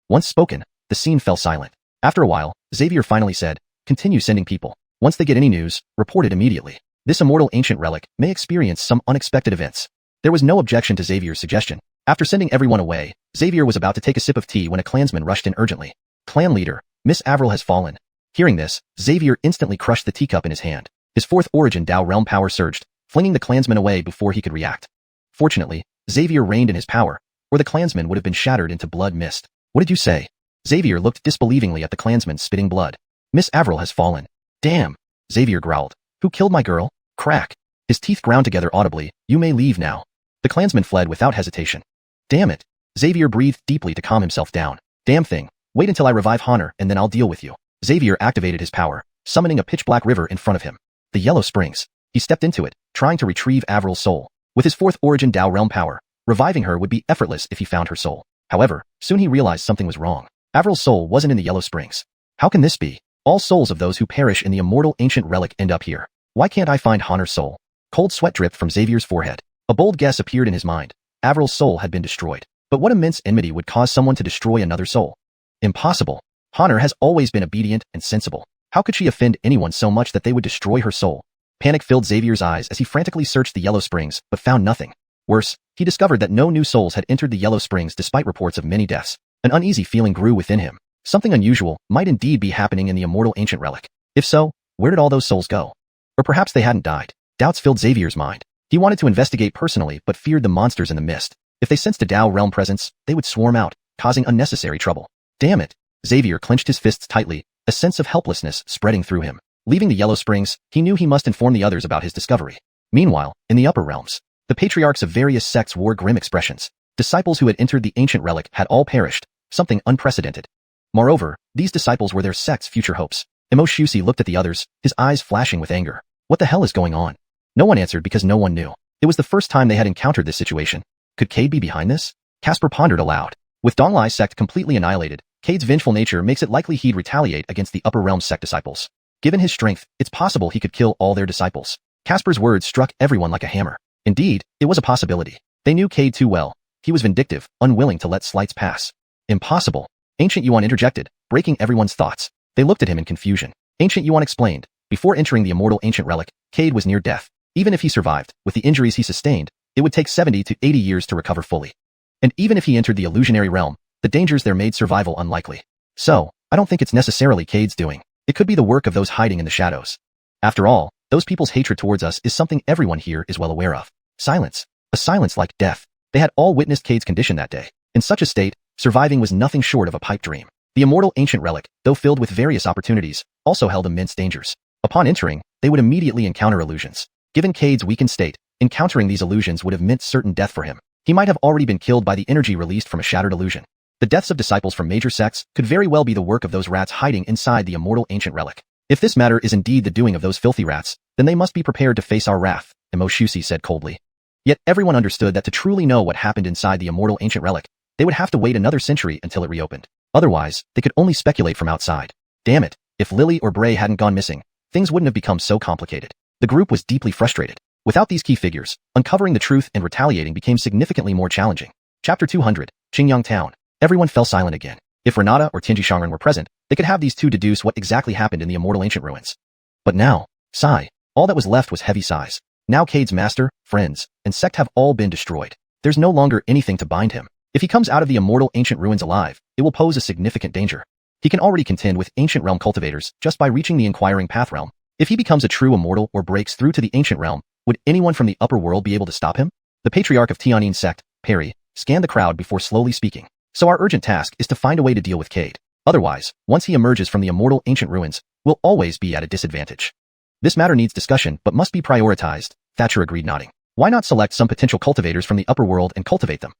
Once spoken, the scene fell silent. After a while, Xavier finally said, continue sending people. Once they get any news, report it immediately. This immortal ancient relic may experience some unexpected events. There was no objection to Xavier's suggestion. After sending everyone away, Xavier was about to take a sip of tea when a clansman rushed in urgently. Clan leader, Miss Avril has fallen. Hearing this, Xavier instantly crushed the teacup in his hand. His fourth origin Dao realm power surged, flinging the clansman away before he could react. Fortunately, Xavier reigned in his power, or the clansman would have been shattered into blood mist. What did you say? Xavier looked disbelievingly at the clansman spitting blood. Miss Avril has fallen. Damn! Xavier growled. Who killed my girl? Crack. His teeth ground together audibly. You may leave now. The clansman fled without hesitation. Damn it. Xavier breathed deeply to calm himself down. Damn thing. Wait until I revive Honor and then I'll deal with you. Xavier activated his power, summoning a pitch-black river in front of him. The Yellow Springs. He stepped into it, trying to retrieve Avril's soul. With his fourth origin Dao realm power, reviving her would be effortless if he found her soul. However, soon he realized something was wrong. Avril's soul wasn't in the Yellow Springs. How can this be? All souls of those who perish in the immortal ancient relic end up here. Why can't I find Honor's soul? Cold sweat dripped from Xavier's forehead. A bold guess appeared in his mind. Avril's soul had been destroyed. But what immense enmity would cause someone to destroy another soul? Impossible. Honor has always been obedient and sensible. How could she offend anyone so much that they would destroy her soul? Panic filled Xavier's eyes as he frantically searched the Yellow Springs, but found nothing. Worse, he discovered that no new souls had entered the Yellow Springs despite reports of many deaths. An uneasy feeling grew within him. Something unusual might indeed be happening in the immortal ancient relic. If so, where did all those souls go? Or perhaps they hadn't died. Doubts filled Xavier's mind. He wanted to investigate personally but feared the monsters in the mist. If they sensed a Dao realm presence, they would swarm out, causing unnecessary trouble. Damn it! Xavier clenched his fists tightly, a sense of helplessness spreading through him. Leaving the Yellow Springs, he knew he must inform the others about his discovery. Meanwhile, in the upper realms, the patriarchs of various sects wore grim expressions. Disciples who had entered the ancient relic had all perished, something unprecedented. Moreover, these disciples were their sect's future hopes. Xiuxian looked at the others, his eyes flashing with anger. What the hell is going on? No one answered because no one knew. It was the first time they had encountered this situation. Could Cade be behind this? Casper pondered aloud. With Donglai's sect completely annihilated, Cade's vengeful nature makes it likely he'd retaliate against the upper realm sect disciples. Given his strength, it's possible he could kill all their disciples. Casper's words struck everyone like a hammer. Indeed, it was a possibility. They knew Cade too well. He was vindictive, unwilling to let slights pass. Impossible. Ancient Yuan interjected, breaking everyone's thoughts. They looked at him in confusion. Ancient Yuan explained, before entering the immortal ancient relic, Cade was near death. Even if he survived, with the injuries he sustained, it would take 70 to 80 years to recover fully. And even if he entered the illusionary realm, the dangers there made survival unlikely. So, I don't think it's necessarily Cade's doing. It could be the work of those hiding in the shadows. After all, those people's hatred towards us is something everyone here is well aware of. Silence. A silence like death. They had all witnessed Cade's condition that day. In such a state, surviving was nothing short of a pipe dream. The immortal ancient relic, though filled with various opportunities, also held immense dangers. Upon entering, they would immediately encounter illusions. Given Cade's weakened state, encountering these illusions would have meant certain death for him. He might have already been killed by the energy released from a shattered illusion. The deaths of disciples from major sects could very well be the work of those rats hiding inside the immortal ancient relic. If this matter is indeed the doing of those filthy rats, then they must be prepared to face our wrath, Xiuxian said coldly. Yet everyone understood that to truly know what happened inside the immortal ancient relic, they would have to wait another century until it reopened. Otherwise, they could only speculate from outside. Damn it, if Lily or Bray hadn't gone missing, things wouldn't have become so complicated. The group was deeply frustrated. Without these key figures, uncovering the truth and retaliating became significantly more challenging. Chapter 200, Qingyang Town. Everyone fell silent again. If Renata or Tianjishanren were present, they could have these two deduce what exactly happened in the immortal ancient ruins. But now, sigh. All that was left was heavy sighs. Now Cade's master, friends, and sect have all been destroyed. There's no longer anything to bind him. If he comes out of the immortal ancient ruins alive, it will pose a significant danger. He can already contend with ancient realm cultivators just by reaching the inquiring path realm. If he becomes a true immortal or breaks through to the ancient realm, would anyone from the upper world be able to stop him? The patriarch of Tianyin sect, Perry, scanned the crowd before slowly speaking. So our urgent task is to find a way to deal with Cade. Otherwise, once he emerges from the immortal ancient ruins, we'll always be at a disadvantage. This matter needs discussion but must be prioritized, Thatcher agreed nodding. Why not select some potential cultivators from the upper world and cultivate them?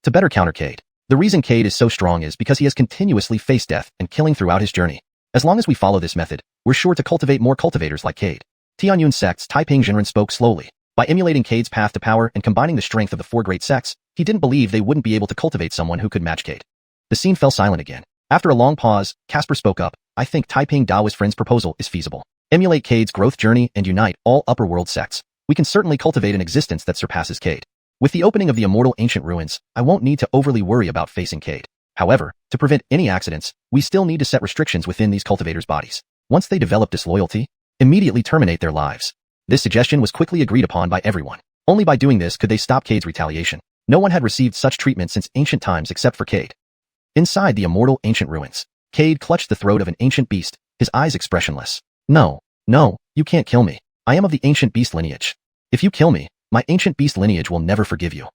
To better counter Cade. The reason Cade is so strong is because he has continuously faced death and killing throughout his journey. As long as we follow this method, we're sure to cultivate more cultivators like Cade. Tianyun sect's Taiping Jinren spoke slowly. By emulating Cade's path to power and combining the strength of the four great sects, he didn't believe they wouldn't be able to cultivate someone who could match Cade. The scene fell silent again. After a long pause, Casper spoke up. I think Taiping Dao's friend's proposal is feasible. Emulate Cade's growth journey and unite all upper world sects. We can certainly cultivate an existence that surpasses Cade. With the opening of the immortal ancient ruins, I won't need to overly worry about facing Cade. However, to prevent any accidents, we still need to set restrictions within these cultivators' bodies. Once they develop disloyalty, immediately terminate their lives. This suggestion was quickly agreed upon by everyone. Only by doing this could they stop Cade's retaliation. No one had received such treatment since ancient times except for Cade. Inside the immortal ancient ruins, Cade clutched the throat of an ancient beast, his eyes expressionless. No, you can't kill me. I am of the ancient beast lineage. If you kill me, my ancient beast lineage will never forgive you.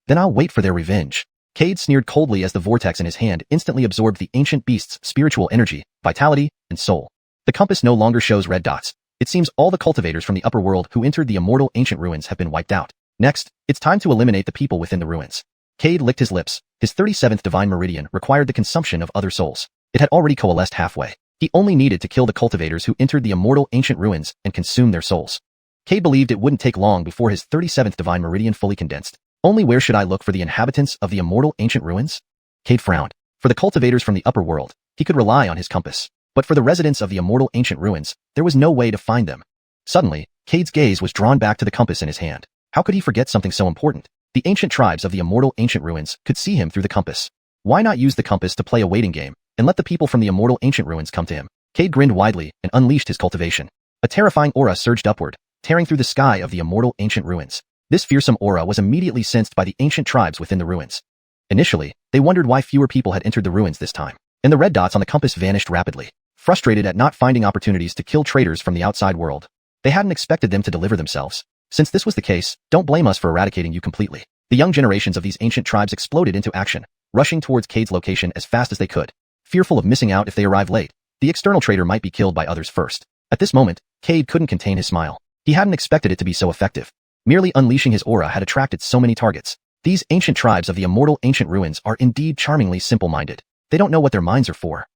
Then I'll wait for their revenge. Cade sneered coldly as the vortex in his hand instantly absorbed the ancient beast's spiritual energy, vitality, and soul. The compass no longer shows red dots. It seems all the cultivators from the upper world who entered the immortal ancient ruins have been wiped out. Next, it's time to eliminate the people within the ruins. Cade licked his lips. His 37th divine meridian required the consumption of other souls. It had already coalesced halfway. He only needed to kill the cultivators who entered the immortal ancient ruins and consume their souls. Cade believed it wouldn't take long before his 37th divine meridian fully condensed. Only where should I look for the inhabitants of the immortal ancient ruins? Cade frowned. For the cultivators from the upper world, he could rely on his compass. But for the residents of the immortal ancient ruins, there was no way to find them. Suddenly, Cade's gaze was drawn back to the compass in his hand. How could he forget something so important? The ancient tribes of the immortal ancient ruins could see him through the compass. Why not use the compass to play a waiting game and let the people from the immortal ancient ruins come to him? Cade grinned widely and unleashed his cultivation. A terrifying aura surged upward, tearing through the sky of the immortal ancient ruins. This fearsome aura was immediately sensed by the ancient tribes within the ruins. Initially, they wondered why fewer people had entered the ruins this time, and the red dots on the compass vanished rapidly. Frustrated at not finding opportunities to kill traitors from the outside world, they hadn't expected them to deliver themselves. Since this was the case, don't blame us for eradicating you completely. The young generations of these ancient tribes exploded into action, rushing towards Cade's location as fast as they could. Fearful of missing out if they arrive late, the external traitor might be killed by others first. At this moment, Cade couldn't contain his smile. He hadn't expected it to be so effective. Merely unleashing his aura had attracted so many targets. These ancient tribes of the immortal ancient ruins are indeed charmingly simple-minded. They don't know what their minds are for.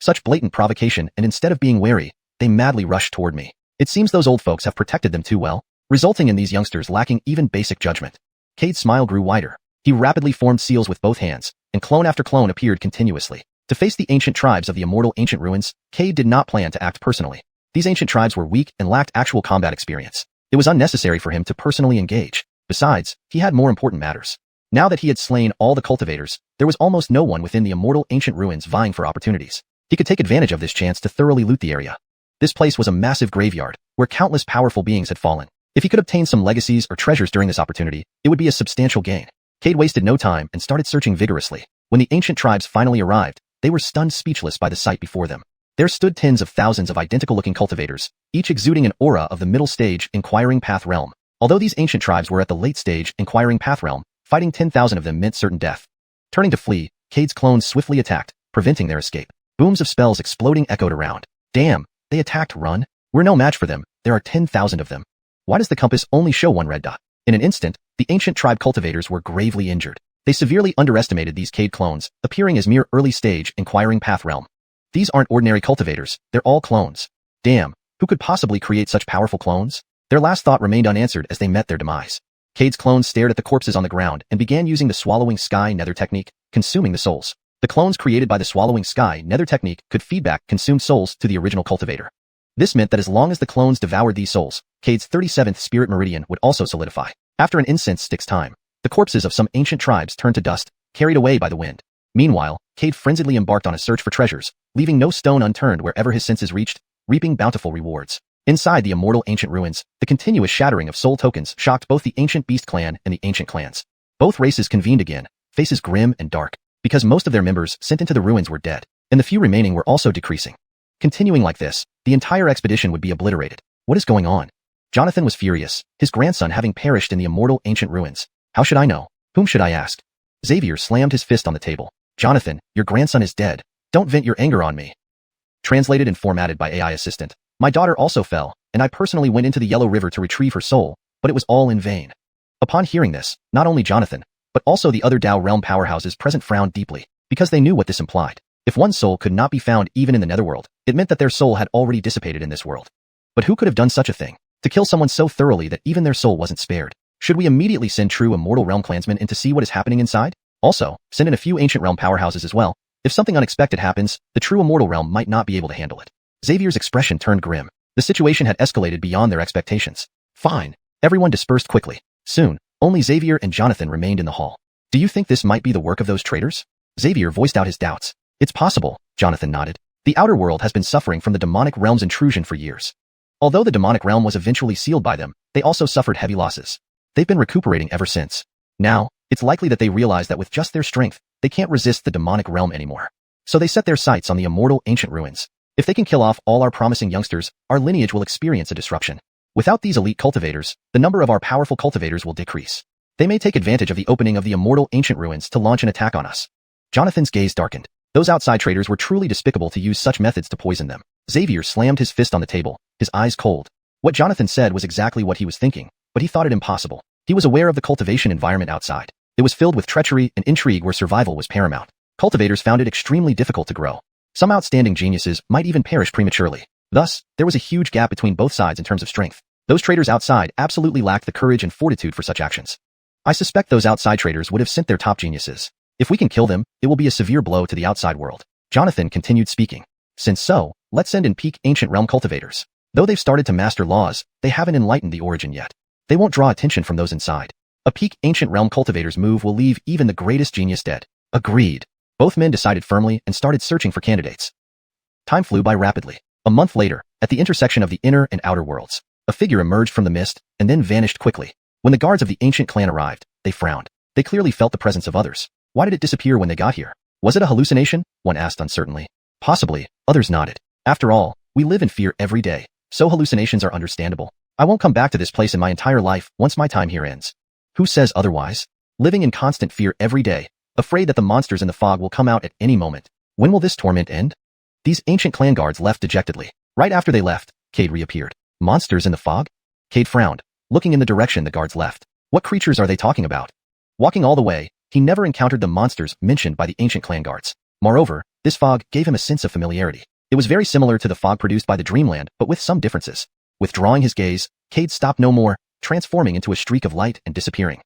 Such blatant provocation, and instead of being wary, they madly rush toward me. It seems those old folks have protected them too well, resulting in these youngsters lacking even basic judgment. Cade's smile grew wider. He rapidly formed seals with both hands, and clone after clone appeared continuously. To face the ancient tribes of the immortal ancient ruins, Cade did not plan to act personally. These ancient tribes were weak and lacked actual combat experience. It was unnecessary for him to personally engage. Besides, he had more important matters. Now that he had slain all the cultivators, there was almost no one within the immortal ancient ruins vying for opportunities. He could take advantage of this chance to thoroughly loot the area. This place was a massive graveyard, where countless powerful beings had fallen. If he could obtain some legacies or treasures during this opportunity, it would be a substantial gain. Cade wasted no time and started searching vigorously. When the ancient tribes finally arrived, they were stunned speechless by the sight before them. There stood tens of thousands of identical-looking cultivators, each exuding an aura of the middle stage Inquiring Path realm. Although these ancient tribes were at the late stage Inquiring Path realm, fighting 10,000 of them meant certain death. Turning to flee, Cade's clones swiftly attacked, preventing their escape. Booms of spells exploding echoed around. Damn, they attacked, run. We're no match for them, there are 10,000 of them. Why does the compass only show one red dot? In an instant, the ancient tribe cultivators were gravely injured. They severely underestimated these Cade clones, appearing as mere early-stage Inquiring Path realm. These aren't ordinary cultivators, they're all clones. Damn, who could possibly create such powerful clones? Their last thought remained unanswered as they met their demise. Cade's clones stared at the corpses on the ground and began using the Swallowing Sky Nether technique, consuming the souls. The clones created by the Swallowing Sky Nether technique could feedback consumed souls to the original cultivator. This meant that as long as the clones devoured these souls, Cade's 37th spirit meridian would also solidify. After an incense stick's time, the corpses of some ancient tribes turned to dust, carried away by the wind. Meanwhile, Cade frenziedly embarked on a search for treasures, leaving no stone unturned wherever his senses reached, reaping bountiful rewards. Inside the immortal ancient ruins, the continuous shattering of soul tokens shocked both the ancient beast clan and the ancient clans. Both races convened again, faces grim and dark, because most of their members sent into the ruins were dead, and the few remaining were also decreasing. Continuing like this, the entire expedition would be obliterated. What is going on? Jonathan was furious, his grandson having perished in the immortal ancient ruins. How should I know? Whom should I ask? Xavier slammed his fist on the table. Jonathan, your grandson is dead. Don't vent your anger on me. Translated and formatted by AI assistant. My daughter also fell, and I personally went into the Yellow River to retrieve her soul, but it was all in vain. Upon hearing this, not only Jonathan, but also the other Dao realm powerhouses present frowned deeply, because they knew what this implied. If one soul could not be found even in the netherworld, it meant that their soul had already dissipated in this world. But who could have done such a thing? To kill someone so thoroughly that even their soul wasn't spared? Should we immediately send true immortal realm clansmen in to see what is happening inside? Also, send in a few ancient realm powerhouses as well. If something unexpected happens, the true immortal realm might not be able to handle it. Xavier's expression turned grim. The situation had escalated beyond their expectations. Fine. Everyone dispersed quickly. Soon, Only Xavier and Jonathan remained in the hall. Do you think this might be the work of those traitors? Xavier voiced out his doubts. It's possible, Jonathan nodded. The outer world has been suffering from the demonic realm's intrusion for years. Although the demonic realm was eventually sealed by them, they also suffered heavy losses. They've been recuperating ever since. Now, it's likely that they realize that with just their strength, they can't resist the demonic realm anymore. So they set their sights on the immortal ancient ruins. If they can kill off all our promising youngsters, our lineage will experience a disruption. Without these elite cultivators, the number of our powerful cultivators will decrease. They may take advantage of the opening of the immortal ancient ruins to launch an attack on us. Jonathan's gaze darkened. Those outside traitors were truly despicable to use such methods to poison them. Xavier slammed his fist on the table, his eyes cold. What Jonathan said was exactly what he was thinking, but he thought it impossible. He was aware of the cultivation environment outside. It was filled with treachery and intrigue where survival was paramount. Cultivators found it extremely difficult to grow. Some outstanding geniuses might even perish prematurely. Thus, there was a huge gap between both sides in terms of strength. Those traitors outside absolutely lacked the courage and fortitude for such actions. I suspect those outside traitors would have sent their top geniuses. If we can kill them, it will be a severe blow to the outside world. Jonathan continued speaking. Since so, let's send in peak ancient realm cultivators. Though they've started to master laws, they haven't enlightened the origin yet. They won't draw attention from those inside. A peak ancient realm cultivator's move will leave even the greatest genius dead. Agreed. Both men decided firmly and started searching for candidates. Time flew by rapidly. A month later, at the intersection of the inner and outer worlds, a figure emerged from the mist and then vanished quickly. When the guards of the ancient clan arrived, they frowned. They clearly felt the presence of others. Why did it disappear when they got here? Was it a hallucination? One asked uncertainly. Possibly, others nodded. After all, we live in fear every day, so hallucinations are understandable. I won't come back to this place in my entire life once my time here ends. Who says otherwise? Living in constant fear every day, afraid that the monsters in the fog will come out at any moment. When will this torment end? These ancient clan guards left dejectedly. Right after they left, Cade reappeared. Monsters in the fog? Cade frowned, looking in the direction the guards left. What creatures are they talking about? Walking all the way, he never encountered the monsters mentioned by the ancient clan guards. Moreover, this fog gave him a sense of familiarity. It was very similar to the fog produced by the Dreamland, but with some differences. Withdrawing his gaze, Cade stopped no more, transforming into a streak of light and disappearing.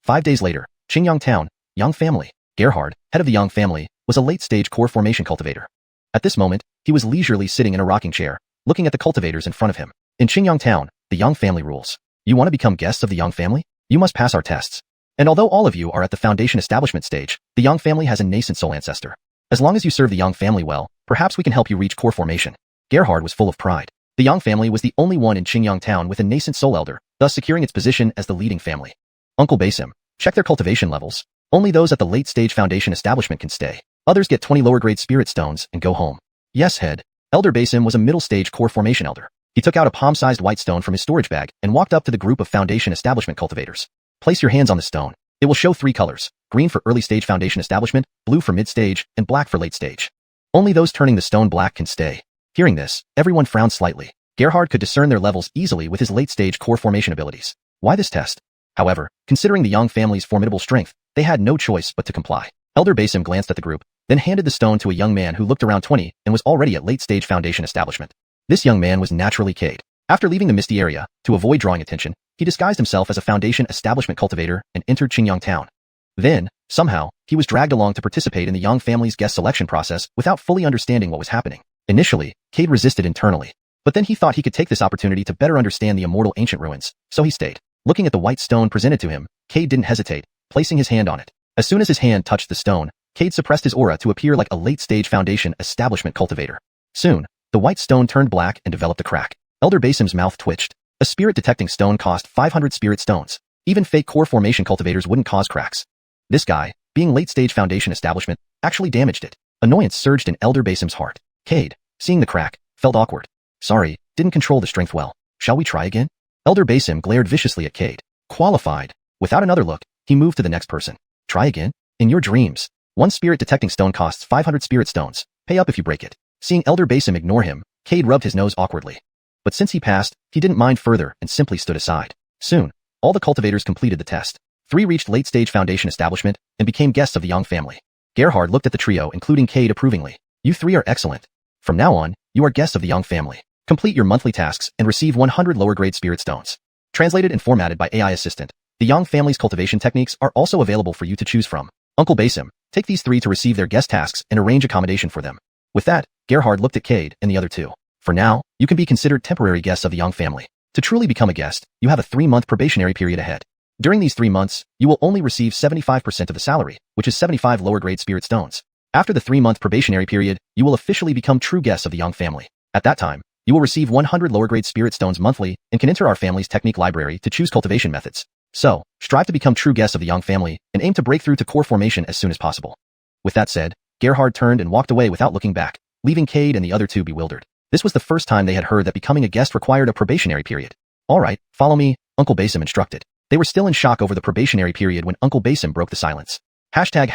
5 days later, Xiuxian Town, Yang family. Gerhard, head of the Yang family, was a late-stage core formation cultivator. At this moment, he was leisurely sitting in a rocking chair, looking at the cultivators in front of him. In Xiuxian Town, the Yang family rules. You want to become guests of the Yang family? You must pass our tests. And although all of you are at the foundation establishment stage, the Yang family has a nascent soul ancestor. As long as you serve the Yang family well, perhaps we can help you reach core formation. Gerhard was full of pride. The Yang family was the only one in Xiuxian Town with a nascent soul elder, thus securing its position as the leading family. Uncle Basim, check their cultivation levels. Only those at the late-stage foundation establishment can stay. Others get 20 lower-grade spirit stones and go home. Yes, head. Elder Basim was a middle-stage core formation elder. He took out a palm-sized white stone from his storage bag and walked up to the group of foundation establishment cultivators. Place your hands on the stone. It will show 3 colors, green for early-stage foundation establishment, blue for mid-stage, and black for late-stage. Only those turning the stone black can stay. Hearing this, everyone frowned slightly. Gerhard could discern their levels easily with his late-stage core formation abilities. Why this test? However, considering the Yang family's formidable strength, they had no choice but to comply. Elder Basim glanced at the group, then handed the stone to a young man who looked around 20 and was already at late-stage foundation establishment. This young man was naturally Cade. After leaving the misty area, to avoid drawing attention, he disguised himself as a foundation establishment cultivator and entered Xiuxian Town. Then, somehow, he was dragged along to participate in the Yang family's guest selection process without fully understanding what was happening. Initially, Cade resisted internally, but then he thought he could take this opportunity to better understand the immortal ancient ruins, so he stayed. Looking at the white stone presented to him, Cade didn't hesitate, placing his hand on it. As soon as his hand touched the stone, Cade suppressed his aura to appear like a late-stage foundation establishment cultivator. Soon, the white stone turned black and developed a crack. Elder Basim's mouth twitched. A spirit-detecting stone cost 500 spirit stones. Even fake core formation cultivators wouldn't cause cracks. This guy, being late-stage foundation establishment, actually damaged it. Annoyance surged in Elder Basim's heart. Cade, seeing the crack, felt awkward. Sorry, didn't control the strength well. Shall we try again? Elder Basim glared viciously at Cade. Qualified. Without another look, he moved to the next person. Try again? In your dreams. 1 spirit-detecting stone costs 500 spirit stones. Pay up if you break it. Seeing Elder Basim ignore him, Cade rubbed his nose awkwardly. But since he passed, he didn't mind further and simply stood aside. Soon, all the cultivators completed the test. 3 reached late-stage foundation establishment and became guests of the Yang family. Gerhard looked at the trio, including Cade, approvingly. You 3 are excellent. From now on, you are guests of the Yang family. Complete your monthly tasks and receive 100 lower-grade spirit stones. Translated and formatted by AI assistant. The Yang family's cultivation techniques are also available for you to choose from. Uncle Basim, take these 3 to receive their guest tasks and arrange accommodation for them. With that, Gerhard looked at Cade and the other 2. For now, you can be considered temporary guests of the Yang family. To truly become a guest, you have a 3-month probationary period ahead. During these 3 months, you will only receive 75% of the salary, which is 75 lower-grade spirit stones. After the 3-month probationary period, you will officially become true guests of the Yang family. At that time, you will receive 100 lower-grade spirit stones monthly and can enter our family's technique library to choose cultivation methods. So, strive to become true guests of the Yang family and aim to break through to core formation as soon as possible. With that said, Gerhard turned and walked away without looking back, leaving Cade and the other two bewildered. This was the first time they had heard that becoming a guest required a probationary period. All right, follow me, Uncle Basim instructed. They were still in shock over the probationary period when Uncle Basim broke the silence. Chapter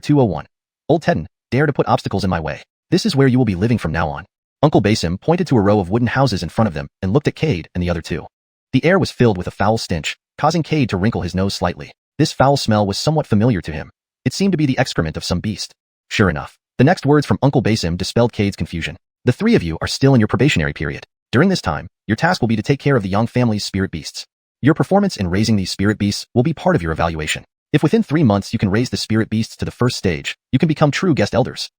201. Old Tedden, dare to put obstacles in my way. This is where you will be living from now on. Uncle Basim pointed to a row of wooden houses in front of them and looked at Cade and the other two. The air was filled with a foul stench, causing Cade to wrinkle his nose slightly. This foul smell was somewhat familiar to him. It seemed to be the excrement of some beast. Sure enough, the next words from Uncle Basim dispelled Cade's confusion. The 3 of you are still in your probationary period. During this time, your task will be to take care of the Yang family's spirit beasts. Your performance in raising these spirit beasts will be part of your evaluation. If within 3 months you can raise the spirit beasts to the first stage, you can become true guest elders.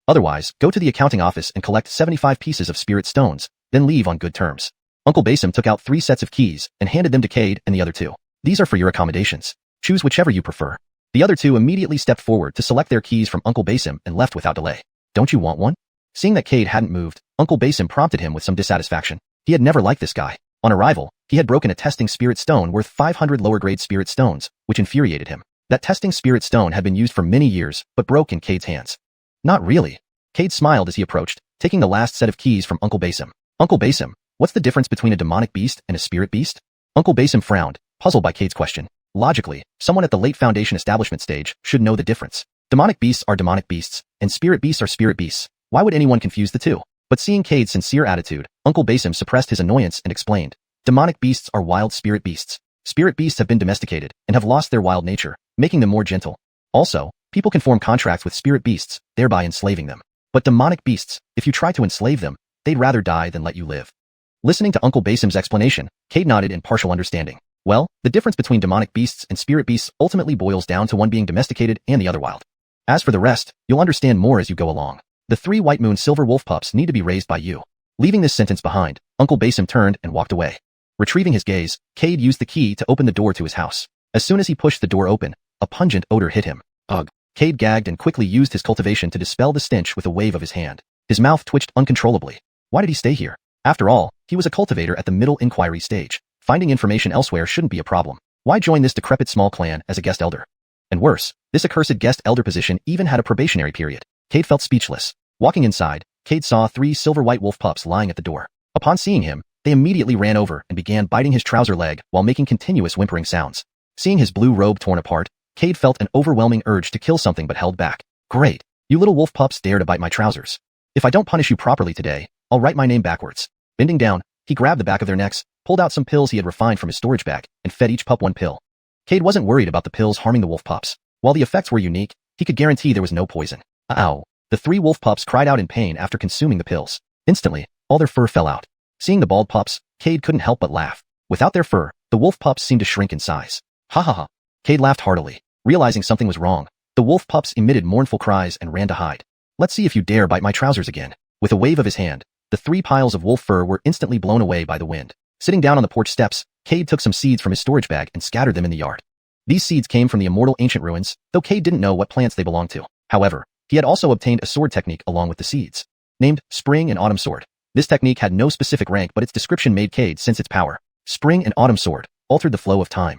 Otherwise, go to the accounting office and collect 75 pieces of spirit stones, then leave on good terms. Uncle Basim took out 3 sets of keys and handed them to Cade and the other two. These are for your accommodations. Choose whichever you prefer. The other two immediately stepped forward to select their keys from Uncle Basim and left without delay. Don't you want one? Seeing that Cade hadn't moved, Uncle Basim prompted him with some dissatisfaction. He had never liked this guy. On arrival, he had broken a testing spirit stone worth 500 lower-grade spirit stones, which infuriated him. That testing spirit stone had been used for many years, but broke in Cade's hands. Not really. Cade smiled as he approached, taking the last set of keys from Uncle Basim. Uncle Basim, what's the difference between a demonic beast and a spirit beast? Uncle Basim frowned, puzzled by Cade's question. Logically, someone at the late foundation establishment stage should know the difference. Demonic beasts are demonic beasts, and spirit beasts are spirit beasts. Why would anyone confuse the two? But seeing Cade's sincere attitude, Uncle Basim suppressed his annoyance and explained. Demonic beasts are wild spirit beasts. Spirit beasts have been domesticated and have lost their wild nature, making them more gentle. Also, people can form contracts with spirit beasts, thereby enslaving them. But demonic beasts, if you try to enslave them, they'd rather die than let you live. Listening to Uncle Basim's explanation, Cade nodded in partial understanding. Well, the difference between demonic beasts and spirit beasts ultimately boils down to one being domesticated and the other wild. As for the rest, you'll understand more as you go along. The 3 White Moon Silver Wolf pups need to be raised by you. Leaving this sentence behind, Uncle Basim turned and walked away. Retrieving his gaze, Cade used the key to open the door to his house. As soon as he pushed the door open, a pungent odor hit him. Ugh. Cade gagged and quickly used his cultivation to dispel the stench with a wave of his hand. His mouth twitched uncontrollably. Why did he stay here? After all, he was a cultivator at the middle inquiry stage. Finding information elsewhere shouldn't be a problem. Why join this decrepit small clan as a guest elder? And worse, this accursed guest elder position even had a probationary period. Cade felt speechless. Walking inside, Cade saw 3 silver white wolf pups lying at the door. Upon seeing him, they immediately ran over and began biting his trouser leg while making continuous whimpering sounds. Seeing his blue robe torn apart, Cade felt an overwhelming urge to kill something but held back. Great. You little wolf pups dare to bite my trousers. If I don't punish you properly today, I'll write my name backwards. Bending down, he grabbed the back of their necks, pulled out some pills he had refined from his storage bag, and fed each pup 1 pill. Cade wasn't worried about the pills harming the wolf pups. While the effects were unique, he could guarantee there was no poison. Ow. The 3 wolf pups cried out in pain after consuming the pills. Instantly, all their fur fell out. Seeing the bald pups, Cade couldn't help but laugh. Without their fur, the wolf pups seemed to shrink in size. Ha ha ha. Cade laughed heartily. Realizing something was wrong, the wolf pups emitted mournful cries and ran to hide. Let's see if you dare bite my trousers again. With a wave of his hand, the 3 piles of wolf fur were instantly blown away by the wind. Sitting down on the porch steps, Cade took some seeds from his storage bag and scattered them in the yard. These seeds came from the immortal ancient ruins, though Cade didn't know what plants they belonged to. However, he had also obtained a sword technique along with the seeds. Named Spring and Autumn Sword. This technique had no specific rank, but its description made Cade sense its power. Spring and Autumn Sword altered the flow of time.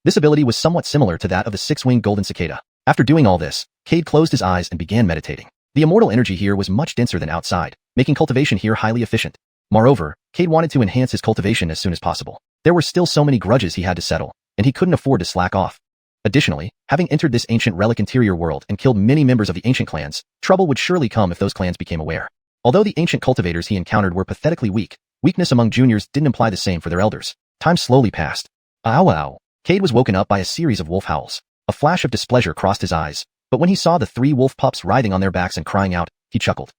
This ability was somewhat similar to that of the 6-winged golden cicada. After doing all this, Cade closed his eyes and began meditating. The immortal energy here was much denser than outside, making cultivation here highly efficient. Moreover, Cade wanted to enhance his cultivation as soon as possible. There were still so many grudges he had to settle, and he couldn't afford to slack off. Additionally, having entered this ancient relic interior world and killed many members of the ancient clans, trouble would surely come if those clans became aware. Although the ancient cultivators he encountered were pathetically weak, weakness among juniors didn't imply the same for their elders. Time slowly passed. Ow ow. Cade was woken up by a series of wolf howls. A flash of displeasure crossed his eyes, but when he saw the 3 wolf pups writhing on their backs and crying out, he chuckled.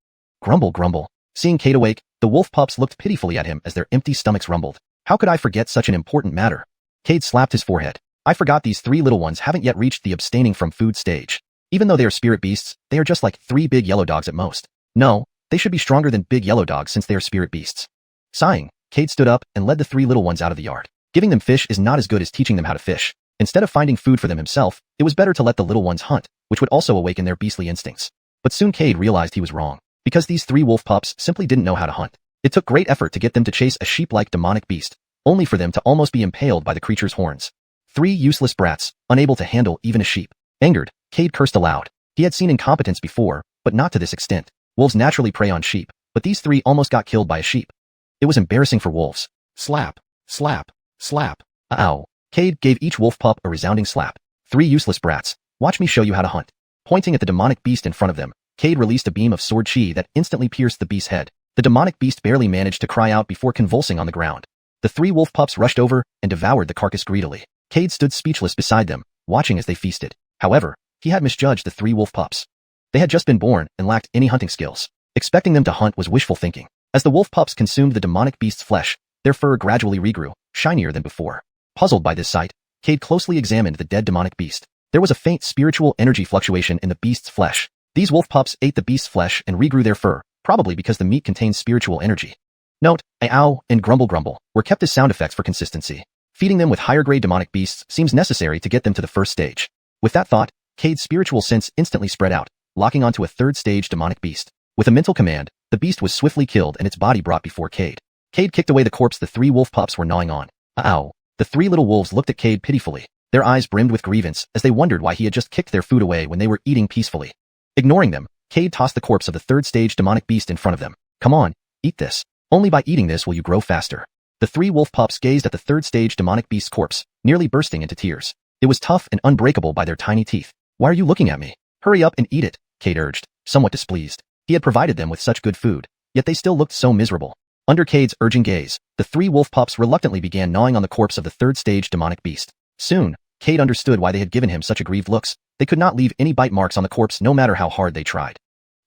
Grumble, grumble. Seeing Cade awake, the wolf pups looked pitifully at him as their empty stomachs rumbled. How could I forget such an important matter? Cade slapped his forehead. I forgot these 3 little ones haven't yet reached the abstaining from food stage. Even though they are spirit beasts, they are just like 3 big yellow dogs at most. No, they should be stronger than big yellow dogs since they are spirit beasts. Sighing, Cade stood up and led the 3 little ones out of the yard. Giving them fish is not as good as teaching them how to fish. Instead of finding food for them himself, it was better to let the little ones hunt, which would also awaken their beastly instincts. But soon Cade realized he was wrong, because these 3 wolf pups simply didn't know how to hunt. It took great effort to get them to chase a sheep-like demonic beast, only for them to almost be impaled by the creature's horns. 3 useless brats, unable to handle even a sheep. Angered, Cade cursed aloud. He had seen incompetence before, but not to this extent. Wolves naturally prey on sheep, but these 3 almost got killed by a sheep. It was embarrassing for wolves. Slap, slap, slap. Ow. Cade gave each wolf pup a resounding slap. 3 useless brats, watch me show you how to hunt. Pointing at the demonic beast in front of them, Cade released a beam of sword chi that instantly pierced the beast's head. The demonic beast barely managed to cry out before convulsing on the ground. The 3 wolf pups rushed over and devoured the carcass greedily. Cade stood speechless beside them, watching as they feasted. However, he had misjudged the 3 wolf pups. They had just been born and lacked any hunting skills. Expecting them to hunt was wishful thinking. As the wolf pups consumed the demonic beast's flesh, their fur gradually regrew, shinier than before. Puzzled by this sight, Cade closely examined the dead demonic beast. There was a faint spiritual energy fluctuation in the beast's flesh. These wolf pups ate the beast's flesh and regrew their fur, probably because the meat contains spiritual energy. Note, ow and grumble grumble were kept as sound effects for consistency. Feeding them with higher-grade demonic beasts seems necessary to get them to the first stage. With that thought, Cade's spiritual sense instantly spread out, locking onto a 3rd-stage demonic beast. With a mental command, the beast was swiftly killed and its body brought before Cade. Cade kicked away the corpse the 3 wolf pups were gnawing on. Ow. The 3 little wolves looked at Cade pitifully. Their eyes brimmed with grievance as they wondered why he had just kicked their food away when they were eating peacefully. Ignoring them, Cade tossed the corpse of the 3rd-stage demonic beast in front of them. Come on, eat this. Only by eating this will you grow faster. The 3 wolf pups gazed at the 3rd-stage demonic beast's corpse, nearly bursting into tears. It was tough and unbreakable by their tiny teeth. Why are you looking at me? Hurry up and eat it, Cade urged, somewhat displeased. He had provided them with such good food, yet they still looked so miserable. Under Cade's urging gaze, the 3 wolf pups reluctantly began gnawing on the corpse of the 3rd-stage demonic beast. Soon, Cade understood why they had given him such aggrieved looks. They could not leave any bite marks on the corpse no matter how hard they tried.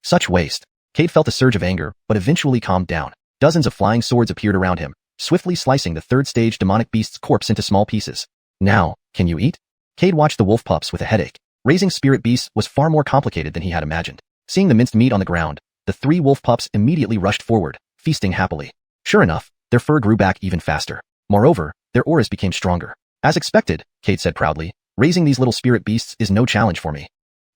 Such waste. Cade felt a surge of anger, but eventually calmed down. Dozens of flying swords appeared around him, swiftly slicing the 3rd-stage demonic beast's corpse into small pieces. Now, can you eat? Cade watched the wolf pups with a headache. Raising spirit beasts was far more complicated than he had imagined. Seeing the minced meat on the ground, the 3 wolf pups immediately rushed forward, feasting happily. Sure enough, their fur grew back even faster. Moreover, their auras became stronger. As expected, Cade said proudly, raising these little spirit beasts is no challenge for me.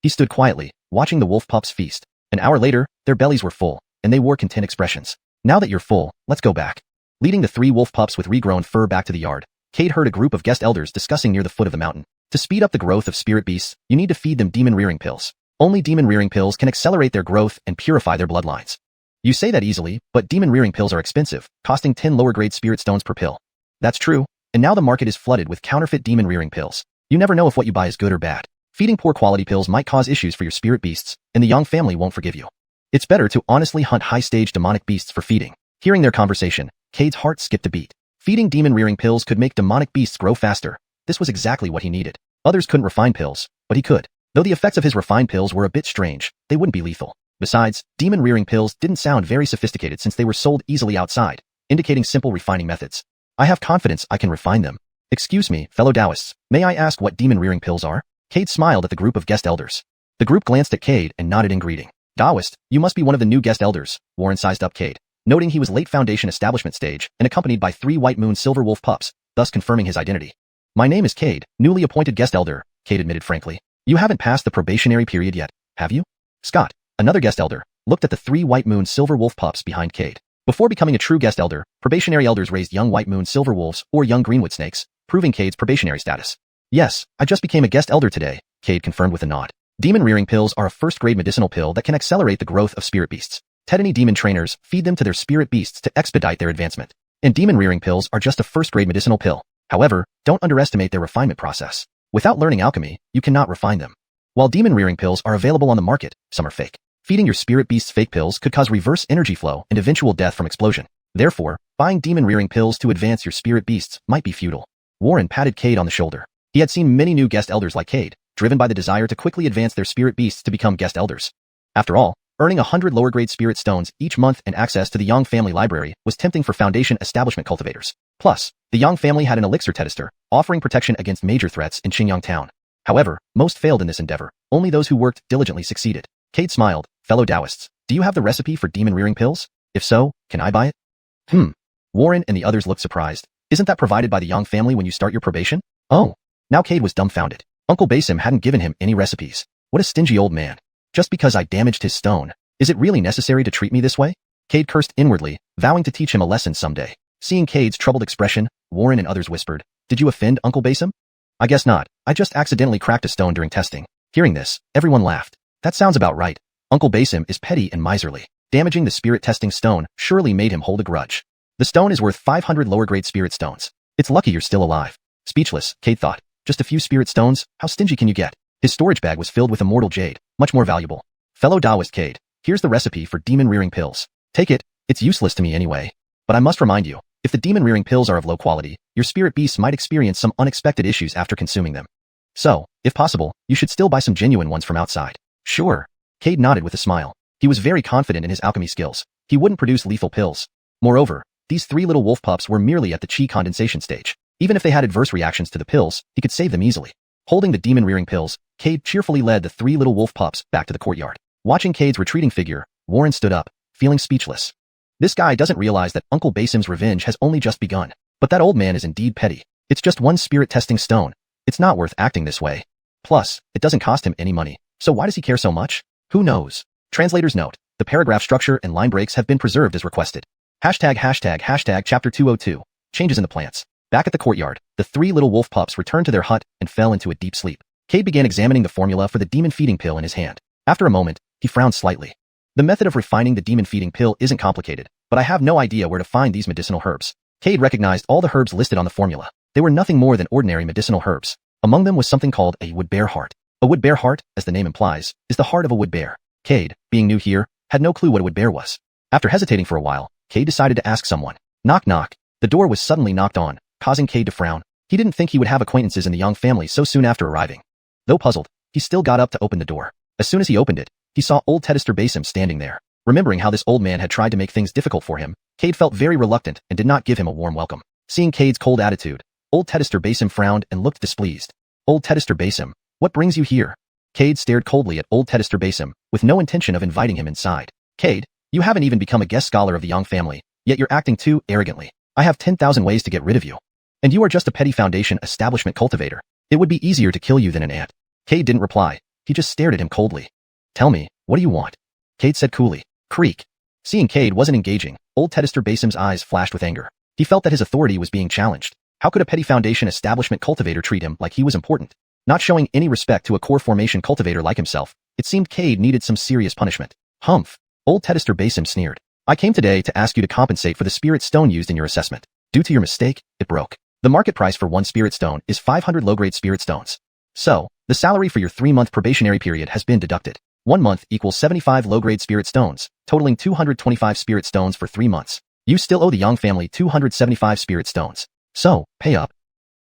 He stood quietly, watching the wolf pups feast. An hour later, their bellies were full, and they wore content expressions. Now that you're full, let's go back. Leading the 3 wolf pups with regrown fur back to the yard, Cade heard a group of guest elders discussing near the foot of the mountain. To speed up the growth of spirit beasts, you need to feed them demon rearing pills. Only demon rearing pills can accelerate their growth and purify their bloodlines. You say that easily, but demon rearing pills are expensive, costing 10 lower-grade spirit stones per pill. That's true, and now the market is flooded with counterfeit demon rearing pills. You never know if what you buy is good or bad. Feeding poor quality pills might cause issues for your spirit beasts, and the Yang family won't forgive you. It's better to honestly hunt high-stage demonic beasts for feeding. Hearing their conversation, Cade's heart skipped a beat. Feeding demon rearing pills could make demonic beasts grow faster. This was exactly what he needed. Others couldn't refine pills, but he could. Though the effects of his refined pills were a bit strange, they wouldn't be lethal. Besides, demon rearing pills didn't sound very sophisticated since they were sold easily outside, indicating simple refining methods. I have confidence I can refine them. Excuse me, fellow Taoists, may I ask what demon rearing pills are? Cade smiled at the group of guest elders. The group glanced at Cade and nodded in greeting. Taoist, you must be one of the new guest elders, Warren sized up Cade, noting he was late foundation establishment stage and accompanied by 3 white moon silver wolf pups, thus confirming his identity. My name is Cade, newly appointed guest elder, Cade admitted frankly. You haven't passed the probationary period yet, have you? Scott, another guest elder, looked at the 3 white moon silver wolf pups behind Cade. Before becoming a true guest elder, probationary elders raised young white moon silver wolves or young greenwood snakes, proving Cade's probationary status. Yes, I just became a guest elder today, Cade confirmed with a nod. Demon rearing pills are a first-grade medicinal pill that can accelerate the growth of spirit beasts. Tedany demon trainers feed them to their spirit beasts to expedite their advancement. And demon rearing pills are just a first-grade medicinal pill. However, don't underestimate their refinement process. Without learning alchemy, you cannot refine them. While demon rearing pills are available on the market, some are fake. Feeding your spirit beasts fake pills could cause reverse energy flow and eventual death from explosion. Therefore, buying demon rearing pills to advance your spirit beasts might be futile. Warren patted Cade on the shoulder. He had seen many new guest elders like Cade, driven by the desire to quickly advance their spirit beasts to become guest elders. After all, earning 100 lower-grade spirit stones each month and access to the Yang family library was tempting for foundation establishment cultivators. Plus, the Yang family had an elixir tester, offering protection against major threats in Xingyang town. However, most failed in this endeavor. Only those who worked diligently succeeded. Cade smiled. Fellow Taoists, do you have the recipe for demon rearing pills? If so, can I buy it? Warren and the others looked surprised. Isn't that provided by the Yang family when you start your probation? Oh. Now Cade was dumbfounded. Uncle Basim hadn't given him any recipes. What a stingy old man. Just because I damaged his stone. Is it really necessary to treat me this way? Cade cursed inwardly, vowing to teach him a lesson someday. Seeing Cade's troubled expression, Warren and others whispered, "Did you offend Uncle Basim?" "I guess not. I just accidentally cracked a stone during testing." Hearing this, everyone laughed. That sounds about right. Uncle Basim is petty and miserly. Damaging the spirit testing stone surely made him hold a grudge. The stone is worth 500 lower-grade spirit stones. It's lucky you're still alive. Speechless, Cade thought. Just a few spirit stones? How stingy can you get? His storage bag was filled with immortal jade, much more valuable. Fellow Taoist Cade, here's the recipe for demon-rearing pills. Take it. It's useless to me anyway. But I must remind you, if the demon-rearing pills are of low quality, your spirit beasts might experience some unexpected issues after consuming them. So, if possible, you should still buy some genuine ones from outside. Sure. Cade nodded with a smile. He was very confident in his alchemy skills. He wouldn't produce lethal pills. Moreover, these three little wolf pups were merely at the chi condensation stage. Even if they had adverse reactions to the pills, he could save them easily. Holding the demon-rearing pills, Cade cheerfully led the three little wolf pups back to the courtyard. Watching Cade's retreating figure, Warren stood up, feeling speechless. This guy doesn't realize that Uncle Basim's revenge has only just begun. But that old man is indeed petty. It's just one spirit testing stone. It's not worth acting this way. Plus, it doesn't cost him any money. So why does he care so much? Who knows? Translator's note. The paragraph structure and line breaks have been preserved as requested. Chapter 202. Changes in the plants. Back at the courtyard, the three little wolf pups returned to their hut and fell into a deep sleep. Cade began examining the formula for the demon-feeding pill in his hand. After a moment, he frowned slightly. The method of refining the demon-feeding pill isn't complicated, but I have no idea where to find these medicinal herbs. Cade recognized all the herbs listed on the formula. They were nothing more than ordinary medicinal herbs. Among them was something called a wood bear heart. A wood bear heart, as the name implies, is the heart of a wood bear. Cade, being new here, had no clue what a wood bear was. After hesitating for a while, Cade decided to ask someone. Knock knock. The door was suddenly knocked on, causing Cade to frown. He didn't think he would have acquaintances in the Yang family so soon after arriving. Though puzzled, he still got up to open the door. As soon as he opened it, he saw old Detested Basim standing there. Remembering how this old man had tried to make things difficult for him, Cade felt very reluctant and did not give him a warm welcome. Seeing Cade's cold attitude, old Detested Basim frowned and looked displeased. Old Detested Basim, what brings you here? Cade stared coldly at old Detested Basim, with no intention of inviting him inside. Cade, you haven't even become a guest scholar of the Yang family, yet you're acting too arrogantly. I have 10,000 ways to get rid of you. And you are just a petty foundation establishment cultivator. It would be easier to kill you than an ant. Cade didn't reply. He just stared at him coldly. Tell me, what do you want? Cade said coolly. Creak. Seeing Cade wasn't engaging, old Detested Basim's eyes flashed with anger. He felt that his authority was being challenged. How could a petty foundation establishment cultivator treat him like he was important? Not showing any respect to a core formation cultivator like himself, it seemed Cade needed some serious punishment. Humph. Old Detested Basim sneered. I came today to ask you to compensate for the spirit stone used in your assessment. Due to your mistake, it broke. The market price for one spirit stone is 500 low-grade spirit stones. So, the salary for your 3-month probationary period has been deducted. 1 month equals 75 low-grade spirit stones, totaling 225 spirit stones for 3 months. You still owe the Yang family 275 spirit stones. So, pay up.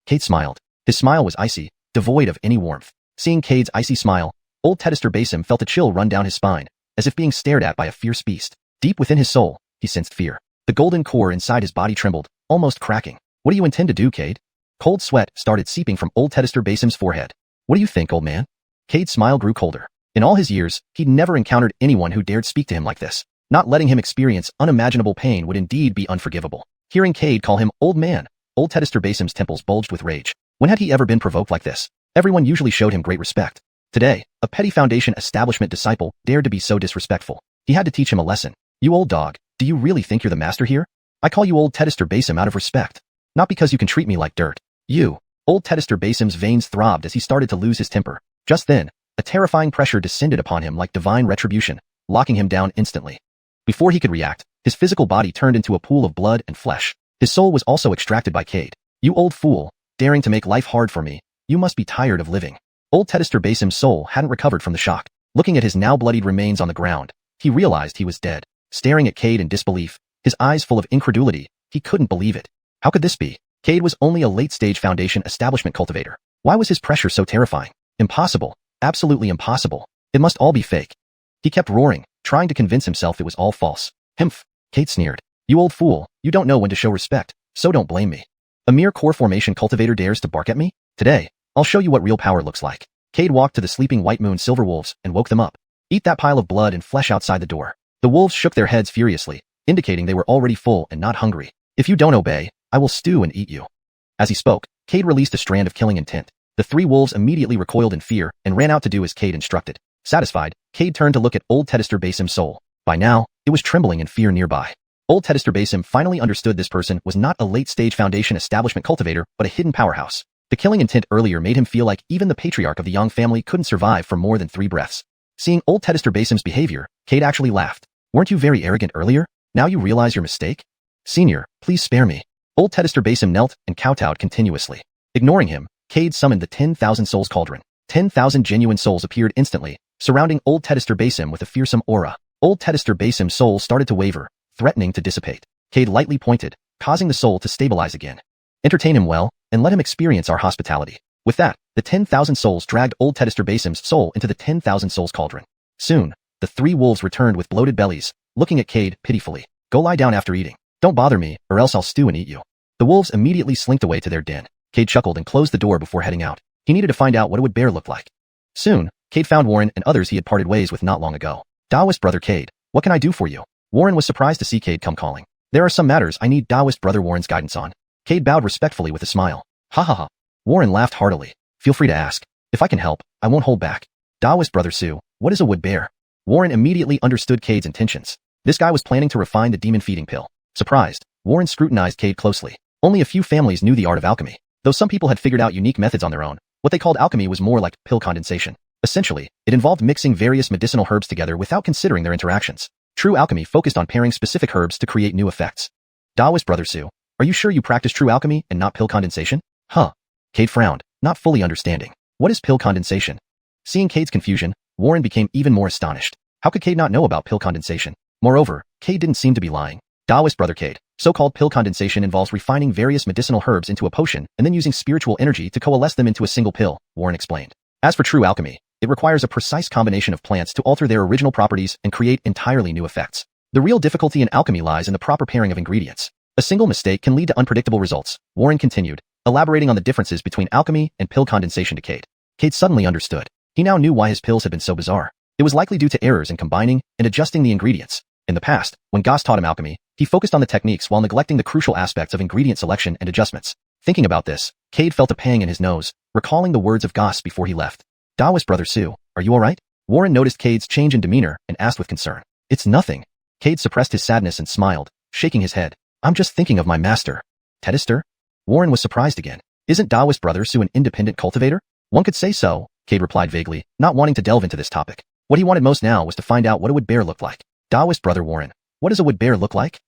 Cade smiled. His smile was icy, devoid of any warmth. Seeing Cade's icy smile, old Detested Basim felt a chill run down his spine, as if being stared at by a fierce beast. Deep within his soul, he sensed fear. The golden core inside his body trembled, almost cracking. What do you intend to do, Cade? Cold sweat started seeping from old Detested Basim's forehead. What do you think, old man? Cade's smile grew colder. In all his years, he'd never encountered anyone who dared speak to him like this. Not letting him experience unimaginable pain would indeed be unforgivable. Hearing Cade call him old man, old Detested Basim's temples bulged with rage. When had he ever been provoked like this? Everyone usually showed him great respect. Today, a petty foundation establishment disciple dared to be so disrespectful. He had to teach him a lesson. You old dog, do you really think you're the master here? I call you old Detested Basim out of respect. Not because you can treat me like dirt. You. Old Detested Basim's veins throbbed as he started to lose his temper. Just then, a terrifying pressure descended upon him like divine retribution, locking him down instantly. Before he could react, his physical body turned into a pool of blood and flesh. His soul was also extracted by Cade. You old fool, daring to make life hard for me, you must be tired of living. Old Detested Basim's soul hadn't recovered from the shock. Looking at his now bloodied remains on the ground, he realized he was dead. Staring at Cade in disbelief, his eyes full of incredulity, he couldn't believe it. How could this be? Cade was only a late-stage foundation establishment cultivator. Why was his pressure so terrifying? Impossible. Absolutely impossible. It must all be fake. He kept roaring, trying to convince himself it was all false. Humph. Cade sneered. You old fool, you don't know when to show respect, so don't blame me. A mere core formation cultivator dares to bark at me? Today, I'll show you what real power looks like. Cade walked to the sleeping White Moon silver wolves and woke them up. Eat that pile of blood and flesh outside the door. The wolves shook their heads furiously, indicating they were already full and not hungry. If you don't obey, I will stew and eat you. As he spoke, Cade released a strand of killing intent. The three wolves immediately recoiled in fear and ran out to do as Cade instructed. Satisfied, Cade turned to look at old detested Basim's soul. By now, it was trembling in fear nearby. Old detested Basim finally understood this person was not a late-stage Foundation establishment cultivator, but a hidden powerhouse. The killing intent earlier made him feel like even the patriarch of the Yang family couldn't survive for more than 3 breaths. Seeing old detested Basim's behavior, Cade actually laughed. Weren't you very arrogant earlier? Now you realize your mistake? Senior, please spare me. Old detested Basim knelt and kowtowed continuously. Ignoring him, Cade summoned the 10,000 souls cauldron. 10,000 genuine souls appeared instantly, surrounding old detested Basim with a fearsome aura. Old detested Basim's soul started to waver, threatening to dissipate. Cade lightly pointed, causing the soul to stabilize again. Entertain him well, and let him experience our hospitality. With that, the 10,000 souls dragged old detested Basim's soul into the 10,000 souls cauldron. Soon, the 3 wolves returned with bloated bellies, looking at Cade pitifully. Go lie down after eating. Don't bother me, or else I'll stew and eat you. The wolves immediately slinked away to their den. Cade chuckled and closed the door before heading out. He needed to find out what a wood bear looked like. Soon, Cade found Warren and others he had parted ways with not long ago. Taoist brother Cade, what can I do for you? Warren was surprised to see Cade come calling. There are some matters I need Taoist brother Warren's guidance on. Cade bowed respectfully with a smile. Ha ha ha. Warren laughed heartily. Feel free to ask. If I can help, I won't hold back. Taoist brother Su, what is a wood bear? Warren immediately understood Cade's intentions. This guy was planning to refine the demon feeding pill. Surprised, Warren scrutinized Cade closely. Only a few families knew the art of alchemy. Though some people had figured out unique methods on their own, what they called alchemy was more like pill condensation. Essentially, it involved mixing various medicinal herbs together without considering their interactions. True alchemy focused on pairing specific herbs to create new effects. Taoist brother Su, are you sure you practice true alchemy and not pill condensation? Huh. Cade frowned, not fully understanding. What is pill condensation? Seeing Cade's confusion, Warren became even more astonished. How could Cade not know about pill condensation? Moreover, Cade didn't seem to be lying. Taoist brother Cade, so-called pill condensation involves refining various medicinal herbs into a potion and then using spiritual energy to coalesce them into a single pill, Warren explained. As for true alchemy, it requires a precise combination of plants to alter their original properties and create entirely new effects. The real difficulty in alchemy lies in the proper pairing of ingredients. A single mistake can lead to unpredictable results, Warren continued, elaborating on the differences between alchemy and pill condensation to Cade. Cade suddenly understood. He now knew why his pills had been so bizarre. It was likely due to errors in combining and adjusting the ingredients. In the past, when Goss taught him alchemy, he focused on the techniques while neglecting the crucial aspects of ingredient selection and adjustments. Thinking about this, Cade felt a pang in his nose, recalling the words of Goss before he left. Taoist brother Su, are you alright? Warren noticed Cade's change in demeanor and asked with concern. It's nothing. Cade suppressed his sadness and smiled, shaking his head. I'm just thinking of my master. Tedister? Warren was surprised again. Isn't Taoist brother Su an independent cultivator? One could say so, Cade replied vaguely, not wanting to delve into this topic. What he wanted most now was to find out what a wood bear looked like. Taoist brother Warren, what does a wood bear look like?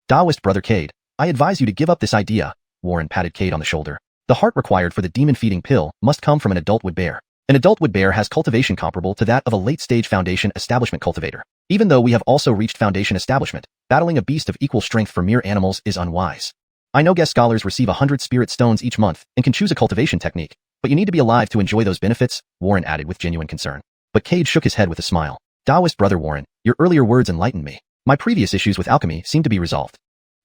Taoist brother Cade, I advise you to give up this idea. Warren patted Cade on the shoulder. The heart required for the demon-feeding pill must come from an adult wood bear. An adult wood bear has cultivation comparable to that of a late-stage Foundation establishment cultivator. Even though we have also reached Foundation establishment, battling a beast of equal strength for mere animals is unwise. I know guest scholars receive 100 spirit stones each month and can choose a cultivation technique, but you need to be alive to enjoy those benefits, Warren added with genuine concern. But Cade shook his head with a smile. Taoist brother Warren, your earlier words enlightened me. My previous issues with alchemy seem to be resolved.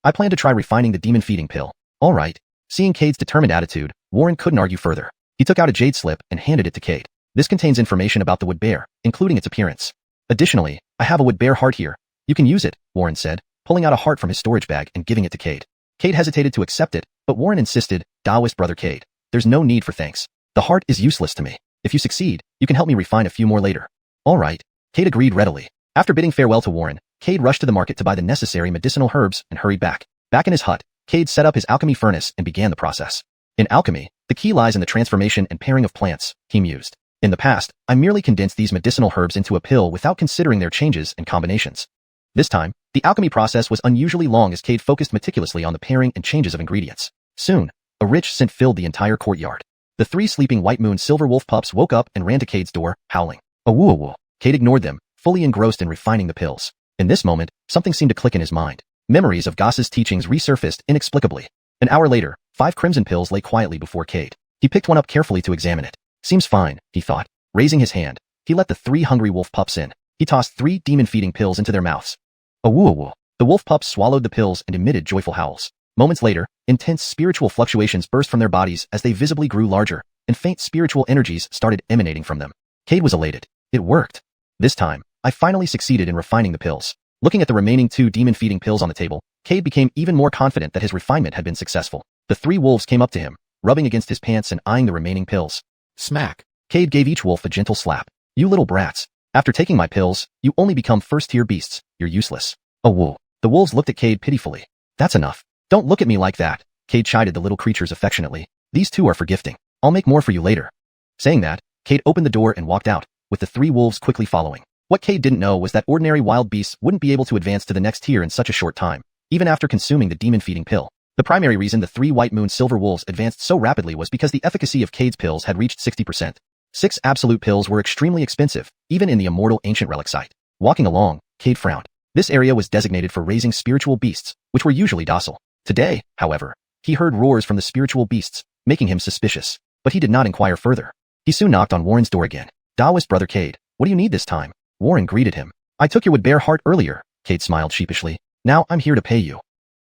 I plan to try refining the demon-feeding pill. All right. Seeing Cade's determined attitude, Warren couldn't argue further. He took out a jade slip and handed it to Cade. This contains information about the wood bear, including its appearance. Additionally, I have a wood bear heart here. You can use it, Warren said, pulling out a heart from his storage bag and giving it to Cade. Cade hesitated to accept it, but Warren insisted, Taoist brother Cade, there's no need for thanks. The heart is useless to me. If you succeed, you can help me refine a few more later. All right. Cade agreed readily. After bidding farewell to Warren, Cade rushed to the market to buy the necessary medicinal herbs and hurried back. Back in his hut, Cade set up his alchemy furnace and began the process. In alchemy, the key lies in the transformation and pairing of plants, he mused. In the past, I merely condensed these medicinal herbs into a pill without considering their changes and combinations. This time, the alchemy process was unusually long as Cade focused meticulously on the pairing and changes of ingredients. Soon, a rich scent filled the entire courtyard. The 3 sleeping White Moon silver wolf pups woke up and ran to Cade's door, howling. Awoo-awoo. Cade ignored them, fully engrossed in refining the pills. In this moment, something seemed to click in his mind. Memories of Goss's teachings resurfaced inexplicably. An hour later, 5 crimson pills lay quietly before Cade. He picked one up carefully to examine it. Seems fine, he thought. Raising his hand, he let the 3 hungry wolf pups in. He tossed 3 demon-feeding pills into their mouths. Awoo-awoo. The wolf pups swallowed the pills and emitted joyful howls. Moments later, intense spiritual fluctuations burst from their bodies as they visibly grew larger, and faint spiritual energies started emanating from them. Cade was elated. It worked. This time, I finally succeeded in refining the pills. Looking at the remaining 2 demon-feeding pills on the table, Cade became even more confident that his refinement had been successful. The 3 wolves came up to him, rubbing against his pants and eyeing the remaining pills. Smack. Cade gave each wolf a gentle slap. You little brats. After taking my pills, you only become first-tier beasts. You're useless. Oh woo. The wolves looked at Cade pitifully. That's enough. Don't look at me like that. Cade chided the little creatures affectionately. These 2 are for gifting. I'll make more for you later. Saying that, Cade opened the door and walked out, with the 3 wolves quickly following. What Cade didn't know was that ordinary wild beasts wouldn't be able to advance to the next tier in such a short time, even after consuming the demon-feeding pill. The primary reason the 3 white moon silver wolves advanced so rapidly was because the efficacy of Cade's pills had reached 60%. 6 absolute pills were extremely expensive, even in the immortal ancient relic site. Walking along, Cade frowned. This area was designated for raising spiritual beasts, which were usually docile. Today, however, he heard roars from the spiritual beasts, making him suspicious. But he did not inquire further. He soon knocked on Warren's door again. Taoist brother Cade, what do you need this time? Warren greeted him. I took your would bear heart earlier, Cade smiled sheepishly. Now I'm here to pay you.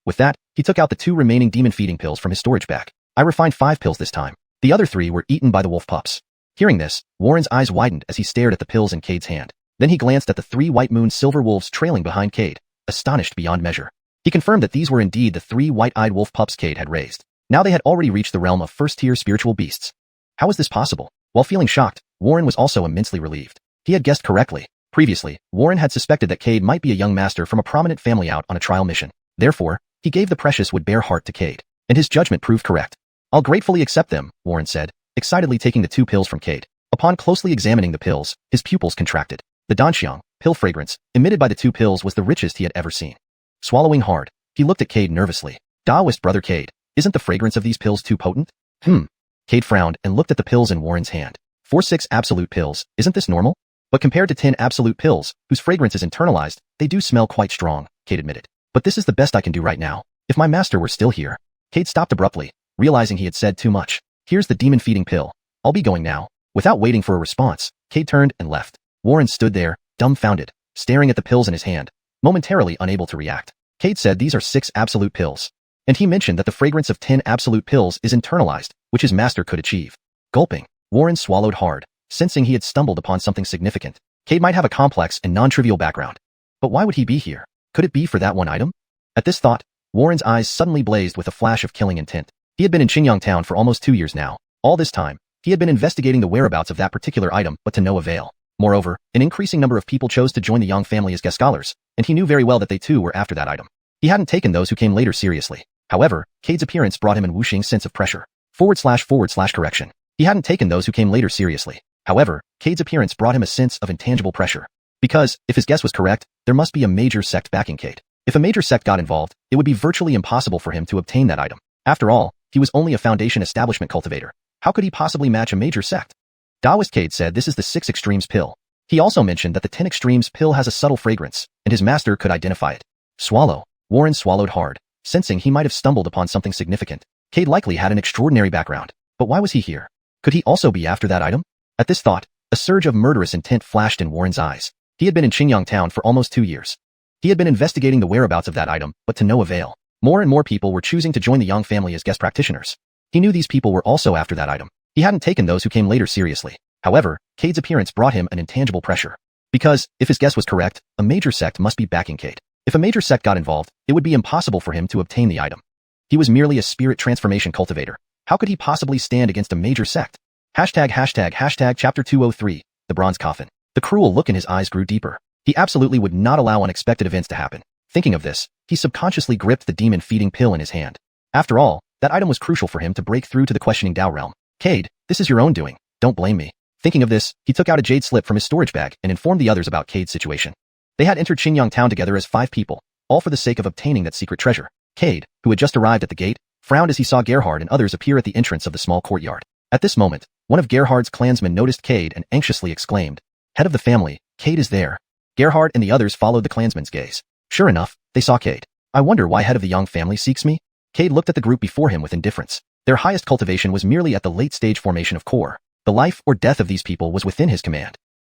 With that, he took out the 2 remaining demon-feeding pills from his storage bag. I refined 5 pills this time. The other 3 were eaten by the wolf pups. Hearing this, Warren's eyes widened as he stared at the pills in Cade's hand. Then he glanced at the 3 white moon silver wolves trailing behind Cade, astonished beyond measure. He confirmed that these were indeed the 3 white-eyed wolf pups Cade had raised. Now they had already reached the realm of first-tier spiritual beasts. How was this possible? While feeling shocked, Warren was also immensely relieved. He had guessed correctly. Previously, Warren had suspected that Cade might be a young master from a prominent family out on a trial mission. Therefore, he gave the precious would bear heart to Cade, and his judgment proved correct. I'll gratefully accept them, Warren said, excitedly taking the 2 pills from Cade. Upon closely examining the pills, his pupils contracted. The danxiang, pill fragrance, emitted by the 2 pills was the richest he had ever seen. Swallowing hard, he looked at Cade nervously. Taoist brother Cade, isn't the fragrance of these pills too potent? Cade frowned and looked at the pills in Warren's hand. 4-6 absolute pills, isn't this normal? But compared to 10 absolute pills, whose fragrance is internalized, they do smell quite strong, Cade admitted. But this is the best I can do right now. If my master were still here. Cade stopped abruptly, realizing he had said too much. Here's the demon-feeding pill. I'll be going now. Without waiting for a response, Cade turned and left. Warren stood there, dumbfounded, staring at the pills in his hand, momentarily unable to react. Cade said these are 6 absolute pills. And he mentioned that the fragrance of 10 absolute pills is internalized, which his master could achieve. Gulping, Warren swallowed hard, sensing he had stumbled upon something significant. Cade might have a complex and non-trivial background. But why would he be here? Could it be for that one item? At this thought, Warren's eyes suddenly blazed with a flash of killing intent. He had been in Xingyang Town for almost 2 years now. All this time, he had been investigating the whereabouts of that particular item, but to no avail. Moreover, an increasing number of people chose to join the Yang family as guest scholars, and he knew very well that they too were after that item. He hadn't taken those who came later seriously. However, Cade's appearance brought him an whooshing sense of pressure. // He hadn't taken those who came later seriously. However, Cade's appearance brought him a sense of intangible pressure. Because, if his guess was correct, there must be a major sect backing Cade. If a major sect got involved, it would be virtually impossible for him to obtain that item. After all, he was only a foundation establishment cultivator. How could he possibly match a major sect? Taoist Cade said this is the 6 extremes pill. He also mentioned that the 10 extremes pill has a subtle fragrance, and his master could identify it. Swallow. Warren swallowed hard, sensing he might have stumbled upon something significant. Cade likely had an extraordinary background. But why was he here? Could he also be after that item? At this thought, a surge of murderous intent flashed in Warren's eyes. He had been in Xingyang Town for almost 2 years. He had been investigating the whereabouts of that item, but to no avail. More and more people were choosing to join the Yang family as guest practitioners. He knew these people were also after that item. He hadn't taken those who came later seriously. However, Cade's appearance brought him an intangible pressure. Because, if his guess was correct, a major sect must be backing Cade. If a major sect got involved, it would be impossible for him to obtain the item. He was merely a spirit transformation cultivator. How could he possibly stand against a major sect? Chapter 203, The Bronze Coffin. The cruel look in his eyes grew deeper. He absolutely would not allow unexpected events to happen. Thinking of this, he subconsciously gripped the demon-feeding pill in his hand. After all, that item was crucial for him to break through to the questioning Dao realm. Cade, this is your own doing. Don't blame me. Thinking of this, he took out a jade slip from his storage bag and informed the others about Cade's situation. They had entered Xingyang Town together as 5 people, all for the sake of obtaining that secret treasure. Cade, who had just arrived at the gate, frowned as he saw Gerhard and others appear at the entrance of the small courtyard. At this moment, one of Gerhard's clansmen noticed Cade and anxiously exclaimed, "Head of the family, Cade is there." Gerhard and the others followed the clansman's gaze. Sure enough, they saw Cade. I wonder why head of the Yang family seeks me? Cade looked at the group before him with indifference. Their highest cultivation was merely at the late-stage formation of core. The life or death of these people was within his command.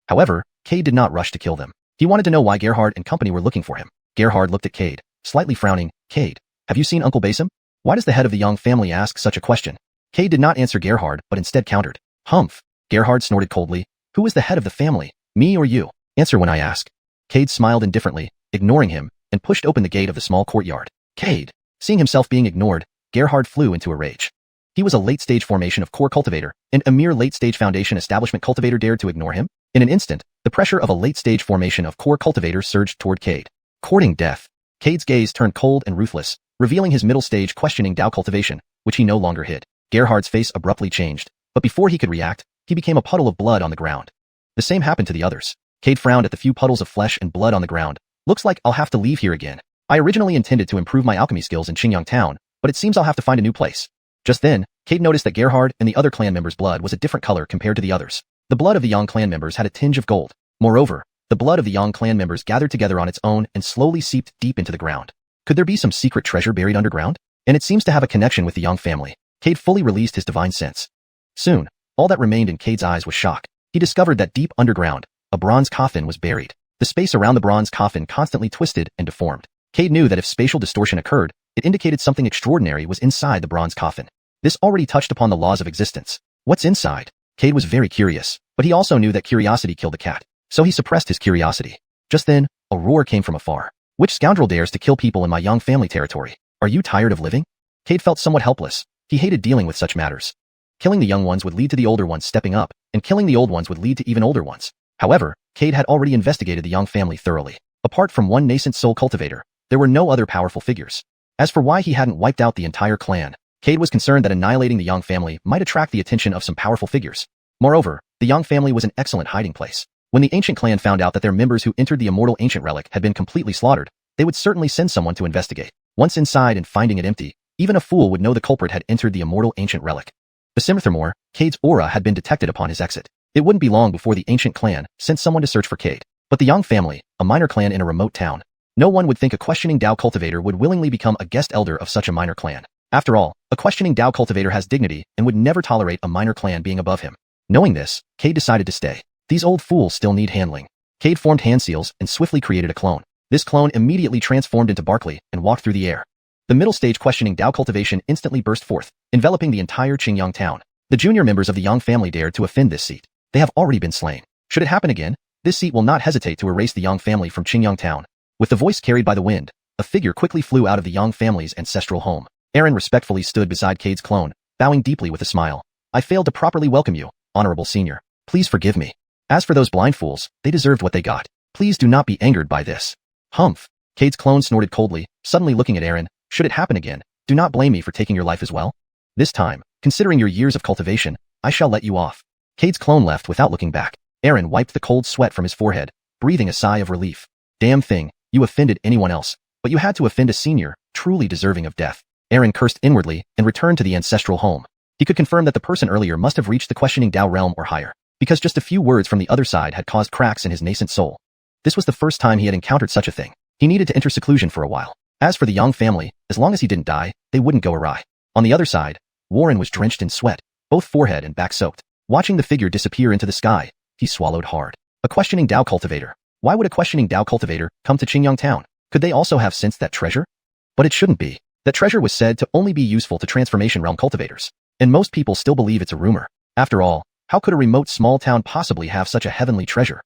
However, Cade did not rush to kill them. He wanted to know why Gerhard and company were looking for him. Gerhard looked at Cade, slightly frowning. "Cade, have you seen Uncle Basim? Why does the head of the Yang family ask such a question?" Cade did not answer Gerhard, but instead countered. "Humph." Gerhard snorted coldly. "Who is the head of the family, me or you? Answer when I ask." Cade smiled indifferently, ignoring him, and pushed open the gate of the small courtyard. Cade. Seeing himself being ignored, Gerhard flew into a rage. He was a late-stage formation of core cultivator, and a mere late-stage foundation establishment cultivator dared to ignore him? In an instant, the pressure of a late-stage formation of core cultivator surged toward Cade. Courting death. Cade's gaze turned cold and ruthless, revealing his middle-stage questioning Dao cultivation, which he no longer hid. Gerhard's face abruptly changed, but before he could react, he became a puddle of blood on the ground. The same happened to the others. Cade frowned at the few puddles of flesh and blood on the ground. Looks like I'll have to leave here again. I originally intended to improve my alchemy skills in Xiuxian town, but it seems I'll have to find a new place. Just then, Cade noticed that Gerhard and the other clan members' blood was a different color compared to the others. The blood of the Yang clan members had a tinge of gold. Moreover, the blood of the Yang clan members gathered together on its own and slowly seeped deep into the ground. Could there be some secret treasure buried underground? And it seems to have a connection with the Yang family. Cade fully released his divine sense. Soon, all that remained in Cade's eyes was shock. He discovered that deep underground, a bronze coffin was buried. The space around the bronze coffin constantly twisted and deformed. Cade knew that if spatial distortion occurred, it indicated something extraordinary was inside the bronze coffin. This already touched upon the laws of existence. What's inside? Cade was very curious, but he also knew that curiosity killed the cat, so he suppressed his curiosity. Just then, a roar came from afar. Which scoundrel dares to kill people in my Yang family territory? Are you tired of living? Cade felt somewhat helpless. He hated dealing with such matters. Killing the young ones would lead to the older ones stepping up, and killing the old ones would lead to even older ones. However, Cade had already investigated the Yang family thoroughly. Apart from one nascent soul cultivator, there were no other powerful figures. As for why he hadn't wiped out the entire clan, Cade was concerned that annihilating the Yang family might attract the attention of some powerful figures. Moreover, the Yang family was an excellent hiding place. When the ancient clan found out that their members who entered the immortal ancient relic had been completely slaughtered, they would certainly send someone to investigate. Once inside and finding it empty, even a fool would know the culprit had entered the immortal ancient relic. Furthermore, Cade's aura had been detected upon his exit. It wouldn't be long before the ancient clan sent someone to search for Cade. But the Yang family, a minor clan in a remote town, no one would think a questioning Dao cultivator would willingly become a guest elder of such a minor clan. After all, a questioning Dao cultivator has dignity and would never tolerate a minor clan being above him. Knowing this, Cade decided to stay. These old fools still need handling. Cade formed hand seals and swiftly created a clone. This clone immediately transformed into Barkley and walked through the air. The middle stage questioning Dao cultivation instantly burst forth, enveloping the entire Xiuxian town. The junior members of the Yang family dared to offend this seat. They have already been slain. Should it happen again, this seat will not hesitate to erase the Yang family from Xiuxian town. With the voice carried by the wind, a figure quickly flew out of the Yang family's ancestral home. Aaron respectfully stood beside Cade's clone, bowing deeply with a smile. I failed to properly welcome you, honorable senior. Please forgive me. As for those blind fools, they deserved what they got. Please do not be angered by this. Humph. Cade's clone snorted coldly, suddenly looking at Aaron. Should it happen again, do not blame me for taking your life as well. This time, considering your years of cultivation, I shall let you off. Cade's clone left without looking back. Aaron wiped the cold sweat from his forehead, breathing a sigh of relief. Damn thing, you offended anyone else, but you had to offend a senior, truly deserving of death. Aaron cursed inwardly and returned to the ancestral home. He could confirm that the person earlier must have reached the questioning Dao realm or higher, because just a few words from the other side had caused cracks in his nascent soul. This was the first time he had encountered such a thing. He needed to enter seclusion for a while. As for the Yang family, as long as he didn't die, they wouldn't go awry. On the other side, Warren was drenched in sweat, both forehead and back soaked. Watching the figure disappear into the sky, he swallowed hard. A questioning Dao cultivator. Why would a questioning Dao cultivator come to Xiuxian town? Could they also have sensed that treasure? But it shouldn't be. That treasure was said to only be useful to transformation realm cultivators. And most people still believe it's a rumor. After all, how could a remote small town possibly have such a heavenly treasure?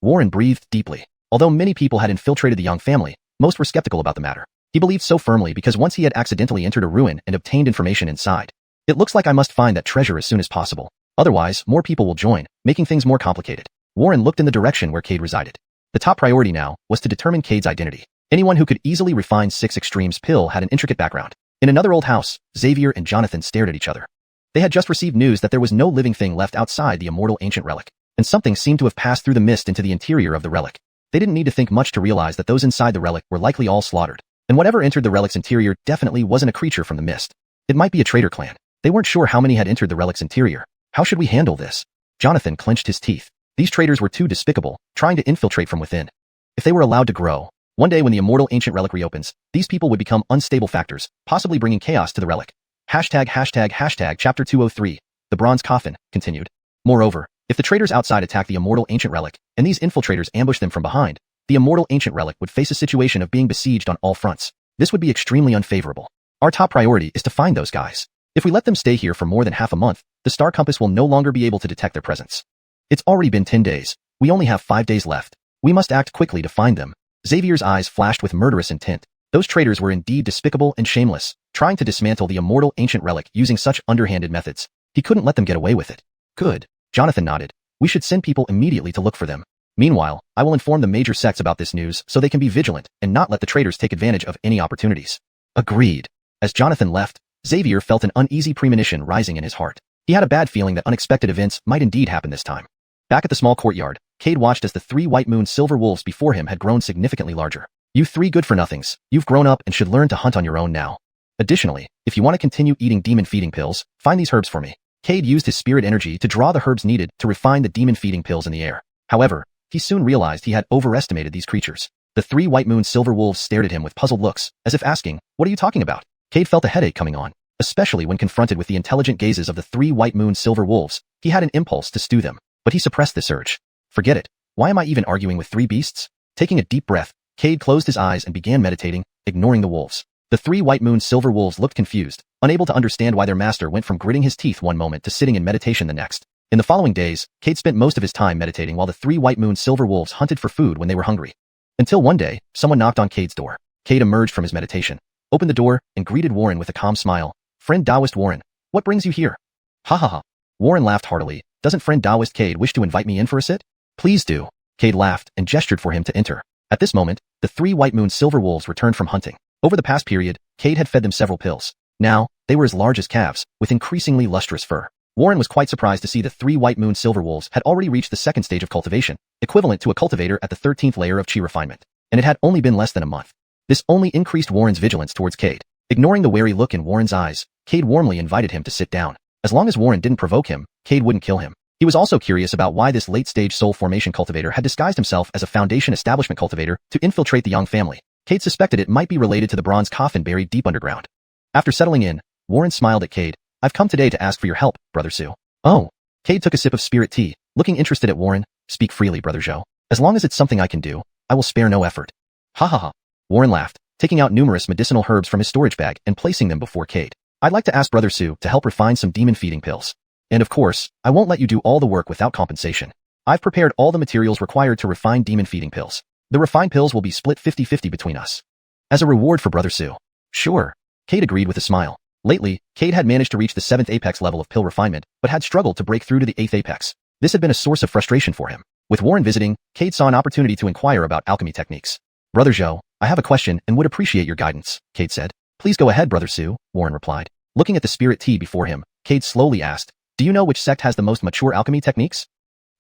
Warren breathed deeply. Although many people had infiltrated the Yang family, most were skeptical about the matter. He believed so firmly because once he had accidentally entered a ruin and obtained information inside. It looks like I must find that treasure as soon as possible. Otherwise, more people will join, making things more complicated. Warren looked in the direction where Cade resided. The top priority now was to determine Cade's identity. Anyone who could easily refine 6 Extremes pill had an intricate background. In another old house, Xavier and Jonathan stared at each other. They had just received news that there was no living thing left outside the immortal ancient relic, and something seemed to have passed through the mist into the interior of the relic. They didn't need to think much to realize that those inside the relic were likely all slaughtered, and whatever entered the relic's interior definitely wasn't a creature from the mist. It might be a traitor clan. They weren't sure how many had entered the relic's interior. How should we handle this? Jonathan clenched his teeth. These traitors were too despicable, trying to infiltrate from within. If they were allowed to grow, one day when the immortal ancient relic reopens, these people would become unstable factors, possibly bringing chaos to the relic. Chapter 203, the bronze coffin, continued. Moreover, if the traitors outside attack the immortal ancient relic, and these infiltrators ambush them from behind, the immortal ancient relic would face a situation of being besieged on all fronts. This would be extremely unfavorable. Our top priority is to find those guys. If we let them stay here for more than half a month, the star compass will no longer be able to detect their presence. It's already been 10 days. We only have 5 days left. We must act quickly to find them. Xavier's eyes flashed with murderous intent. Those traitors were indeed despicable and shameless, trying to dismantle the immortal ancient relic using such underhanded methods. He couldn't let them get away with it. Good. Jonathan nodded. We should send people immediately to look for them. Meanwhile, I will inform the major sects about this news so they can be vigilant and not let the traitors take advantage of any opportunities. Agreed. As Jonathan left, Xavier felt an uneasy premonition rising in his heart. He had a bad feeling that unexpected events might indeed happen this time. Back at the small courtyard, Cade watched as the 3 white moon silver wolves before him had grown significantly larger. You 3 good-for-nothings, you've grown up and should learn to hunt on your own now. Additionally, if you want to continue eating demon-feeding pills, find these herbs for me. Cade used his spirit energy to draw the herbs needed to refine the demon-feeding pills in the air. However, he soon realized he had overestimated these creatures. The 3 white moon silver wolves stared at him with puzzled looks, as if asking, what are you talking about? Cade felt a headache coming on, especially when confronted with the intelligent gazes of the 3 white moon silver wolves. He had an impulse to stew them, but he suppressed this urge. Forget it. Why am I even arguing with 3 beasts? Taking a deep breath, Cade closed his eyes and began meditating, ignoring the wolves. The 3 white moon silver wolves looked confused, unable to understand why their master went from gritting his teeth one moment to sitting in meditation the next. In the following days, Cade spent most of his time meditating while the 3 white moon silver wolves hunted for food when they were hungry. Until one day, someone knocked on Cade's door. Cade emerged from his meditation, opened the door, and greeted Warren with a calm smile. Friend Taoist Warren, what brings you here? Ha ha ha. Warren laughed heartily. Doesn't friend Taoist Cade wish to invite me in for a sit? Please do. Cade laughed and gestured for him to enter. At this moment, the 3 white moon silver wolves returned from hunting. Over the past period, Cade had fed them several pills. Now, they were as large as calves, with increasingly lustrous fur. Warren was quite surprised to see the 3 white moon silver wolves had already reached the 2nd stage of cultivation, equivalent to a cultivator at the 13th layer of chi refinement, and it had only been less than a month. This only increased Warren's vigilance towards Cade. Ignoring the wary look in Warren's eyes, Cade warmly invited him to sit down. As long as Warren didn't provoke him, Cade wouldn't kill him. He was also curious about why this late-stage soul formation cultivator had disguised himself as a foundation establishment cultivator to infiltrate the Yang family. Cade suspected it might be related to the bronze coffin buried deep underground. After settling in, Warren smiled at Cade. I've come today to ask for your help, Brother Su. Oh. Cade took a sip of spirit tea, looking interested at Warren. Speak freely, Brother Zhou. As long as it's something I can do, I will spare no effort. Ha ha ha. Warren laughed, taking out numerous medicinal herbs from his storage bag and placing them before Cade. I'd like to ask Brother Su to help refine some demon-feeding pills. And of course, I won't let you do all the work without compensation. I've prepared all the materials required to refine demon-feeding pills. The refined pills will be split 50-50 between us. As a reward for Brother Su. Sure. Cade agreed with a smile. Lately, Cade had managed to reach the 7th apex level of pill refinement, but had struggled to break through to the 8th apex. This had been a source of frustration for him. With Warren visiting, Cade saw an opportunity to inquire about alchemy techniques. Brother Zhou, I have a question and would appreciate your guidance, Cade said. Please go ahead, Brother Su, Warren replied. Looking at the spirit tea before him, Cade slowly asked, do you know which sect has the most mature alchemy techniques?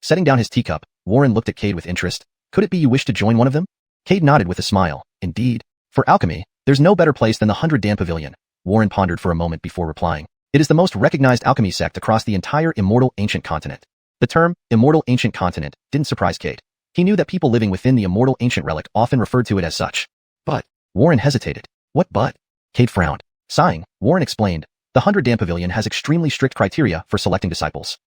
Setting down his teacup, Warren looked at Cade with interest. Could it be you wish to join one of them? Cade nodded with a smile. Indeed. For alchemy, there's no better place than the 100-Dan Pavilion. Warren pondered for a moment before replying. It is the most recognized alchemy sect across the entire immortal ancient continent. The term, immortal ancient continent, didn't surprise Cade. He knew that people living within the immortal ancient relic often referred to it as such. But, Warren hesitated. What but? Cade frowned. Sighing, Warren explained. The 100-Dan Pavilion has extremely strict criteria for selecting disciples.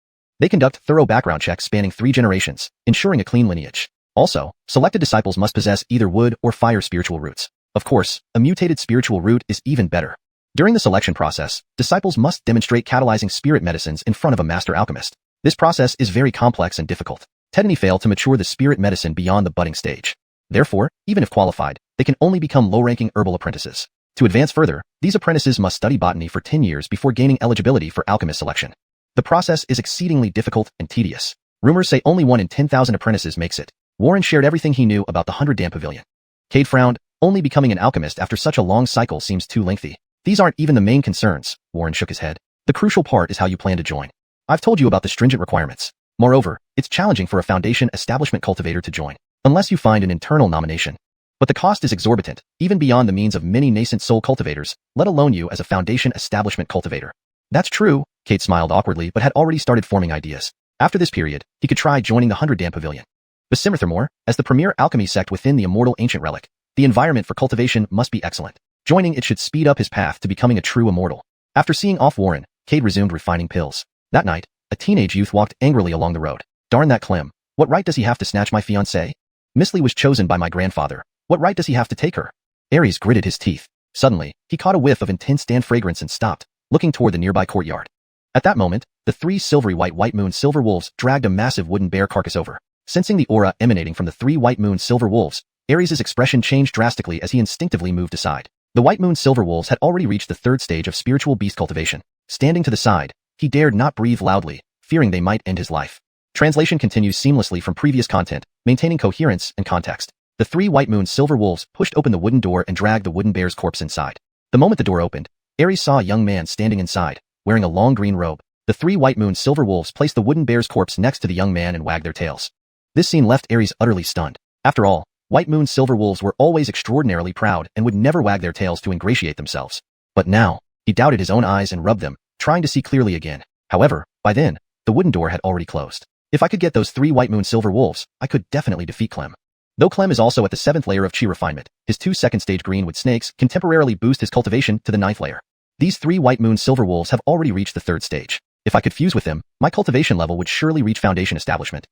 They conduct thorough background checks spanning 3 generations, ensuring a clean lineage. Also, selected disciples must possess either wood or fire spiritual roots. Of course, a mutated spiritual root is even better. During the selection process, disciples must demonstrate catalyzing spirit medicines in front of a master alchemist. This process is very complex and difficult. Tedany fail to mature the spirit medicine beyond the budding stage. Therefore, even if qualified, they can only become low-ranking herbal apprentices. To advance further, these apprentices must study botany for 10 years before gaining eligibility for alchemist selection. The process is exceedingly difficult and tedious. Rumors say only 1 in 10,000 apprentices makes it. Warren shared everything he knew about the 100-Dan Pavilion. Cade frowned. Only becoming an alchemist after such a long cycle seems too lengthy. These aren't even the main concerns, Warren shook his head. The crucial part is how you plan to join. I've told you about the stringent requirements. Moreover, it's challenging for a foundation establishment cultivator to join, unless you find an internal nomination. But the cost is exorbitant, even beyond the means of many nascent soul cultivators, let alone you as a foundation establishment cultivator. That's true, Cade smiled awkwardly but had already started forming ideas. After this period, he could try joining the 100-Dan Pavilion. Furthermore, as the premier alchemy sect within the immortal ancient relic, the environment for cultivation must be excellent. Joining it should speed up his path to becoming a true immortal. After seeing off Warren, Cade resumed refining pills. That night, a teenage youth walked angrily along the road. Darn that Clem. What right does he have to snatch my fiancée? Miss Lee was chosen by my grandfather. What right does he have to take her? Aries gritted his teeth. Suddenly, he caught a whiff of intense Dan fragrance and stopped, looking toward the nearby courtyard. At that moment, the 3 silvery white moon silver wolves dragged a massive wooden bear carcass over. Sensing the aura emanating from the 3 white moon silver wolves, Ares' expression changed drastically as he instinctively moved aside. The White Moon Silver Wolves had already reached the third stage of spiritual beast cultivation. Standing to the side, he dared not breathe loudly, fearing they might end his life. Translation continues seamlessly from previous content, maintaining coherence and context. The 3 White Moon Silver Wolves pushed open the wooden door and dragged the wooden bear's corpse inside. The moment the door opened, Ares saw a young man standing inside, wearing a long green robe. The 3 White Moon Silver Wolves placed the wooden bear's corpse next to the young man and wagged their tails. This scene left Ares utterly stunned. After all, White Moon Silver Wolves were always extraordinarily proud and would never wag their tails to ingratiate themselves. But now, he doubted his own eyes and rubbed them, trying to see clearly again. However, by then, the wooden door had already closed. If I could get those 3 White Moon Silver Wolves, I could definitely defeat Clem. Though Clem is also at the 7th layer of chi refinement, his 2 second-stage greenwood snakes can temporarily boost his cultivation to the 9th layer. These 3 White Moon Silver Wolves have already reached the 3rd stage. If I could fuse with them, my cultivation level would surely reach foundation establishment.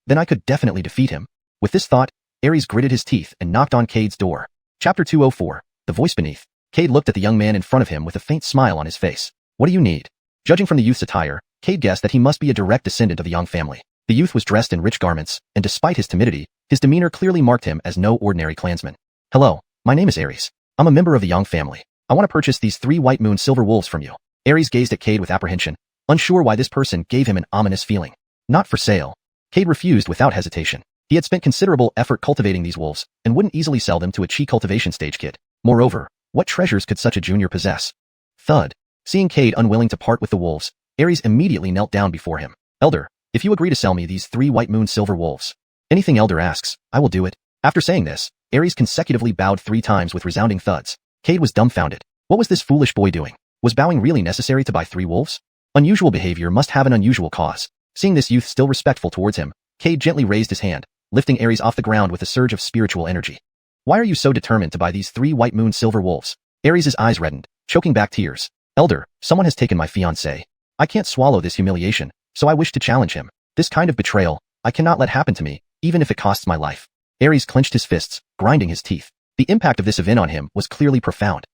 Then I could definitely defeat him. With this thought, Ares gritted his teeth and knocked on Cade's door. Chapter 204, The Voice Beneath. Cade looked at the young man in front of him with a faint smile on his face. What do you need? Judging from the youth's attire, Cade guessed that he must be a direct descendant of the Yang family. The youth was dressed in rich garments, and despite his timidity, his demeanor clearly marked him as no ordinary clansman. Hello, my name is Ares. I'm a member of the Yang family. I want to purchase these 3 White Moon Silver Wolves from you. Ares gazed at Cade with apprehension, unsure why this person gave him an ominous feeling. Not for sale. Cade refused without hesitation. He had spent considerable effort cultivating these wolves, and wouldn't easily sell them to a chi cultivation stage kid. Moreover, what treasures could such a junior possess? Thud. Seeing Cade unwilling to part with the wolves, Ares immediately knelt down before him. Elder, if you agree to sell me these 3 White Moon Silver Wolves, anything Elder asks, I will do it. After saying this, Ares consecutively bowed 3 times with resounding thuds. Cade was dumbfounded. What was this foolish boy doing? Was bowing really necessary to buy 3 wolves? Unusual behavior must have an unusual cause. Seeing this youth still respectful towards him, Cade gently raised his hand, lifting Ares off the ground with a surge of spiritual energy. Why are you so determined to buy these 3 White Moon Silver Wolves? Ares' eyes reddened, choking back tears. Elder, someone has taken my fiancée. I can't swallow this humiliation, so I wish to challenge him. This kind of betrayal, I cannot let happen to me, even if it costs my life. Ares clenched his fists, grinding his teeth. The impact of this event on him was clearly profound.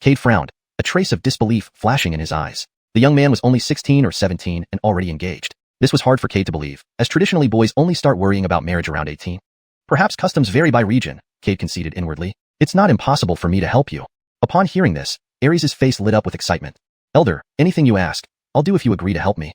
Cade frowned, a trace of disbelief flashing in his eyes. The young man was only 16 or 17 and already engaged. This was hard for Cade to believe, as traditionally boys only start worrying about marriage around 18. Perhaps customs vary by region, Cade conceded inwardly. It's not impossible for me to help you. Upon hearing this, Ares' face lit up with excitement. Elder, anything you ask, I'll do if you agree to help me.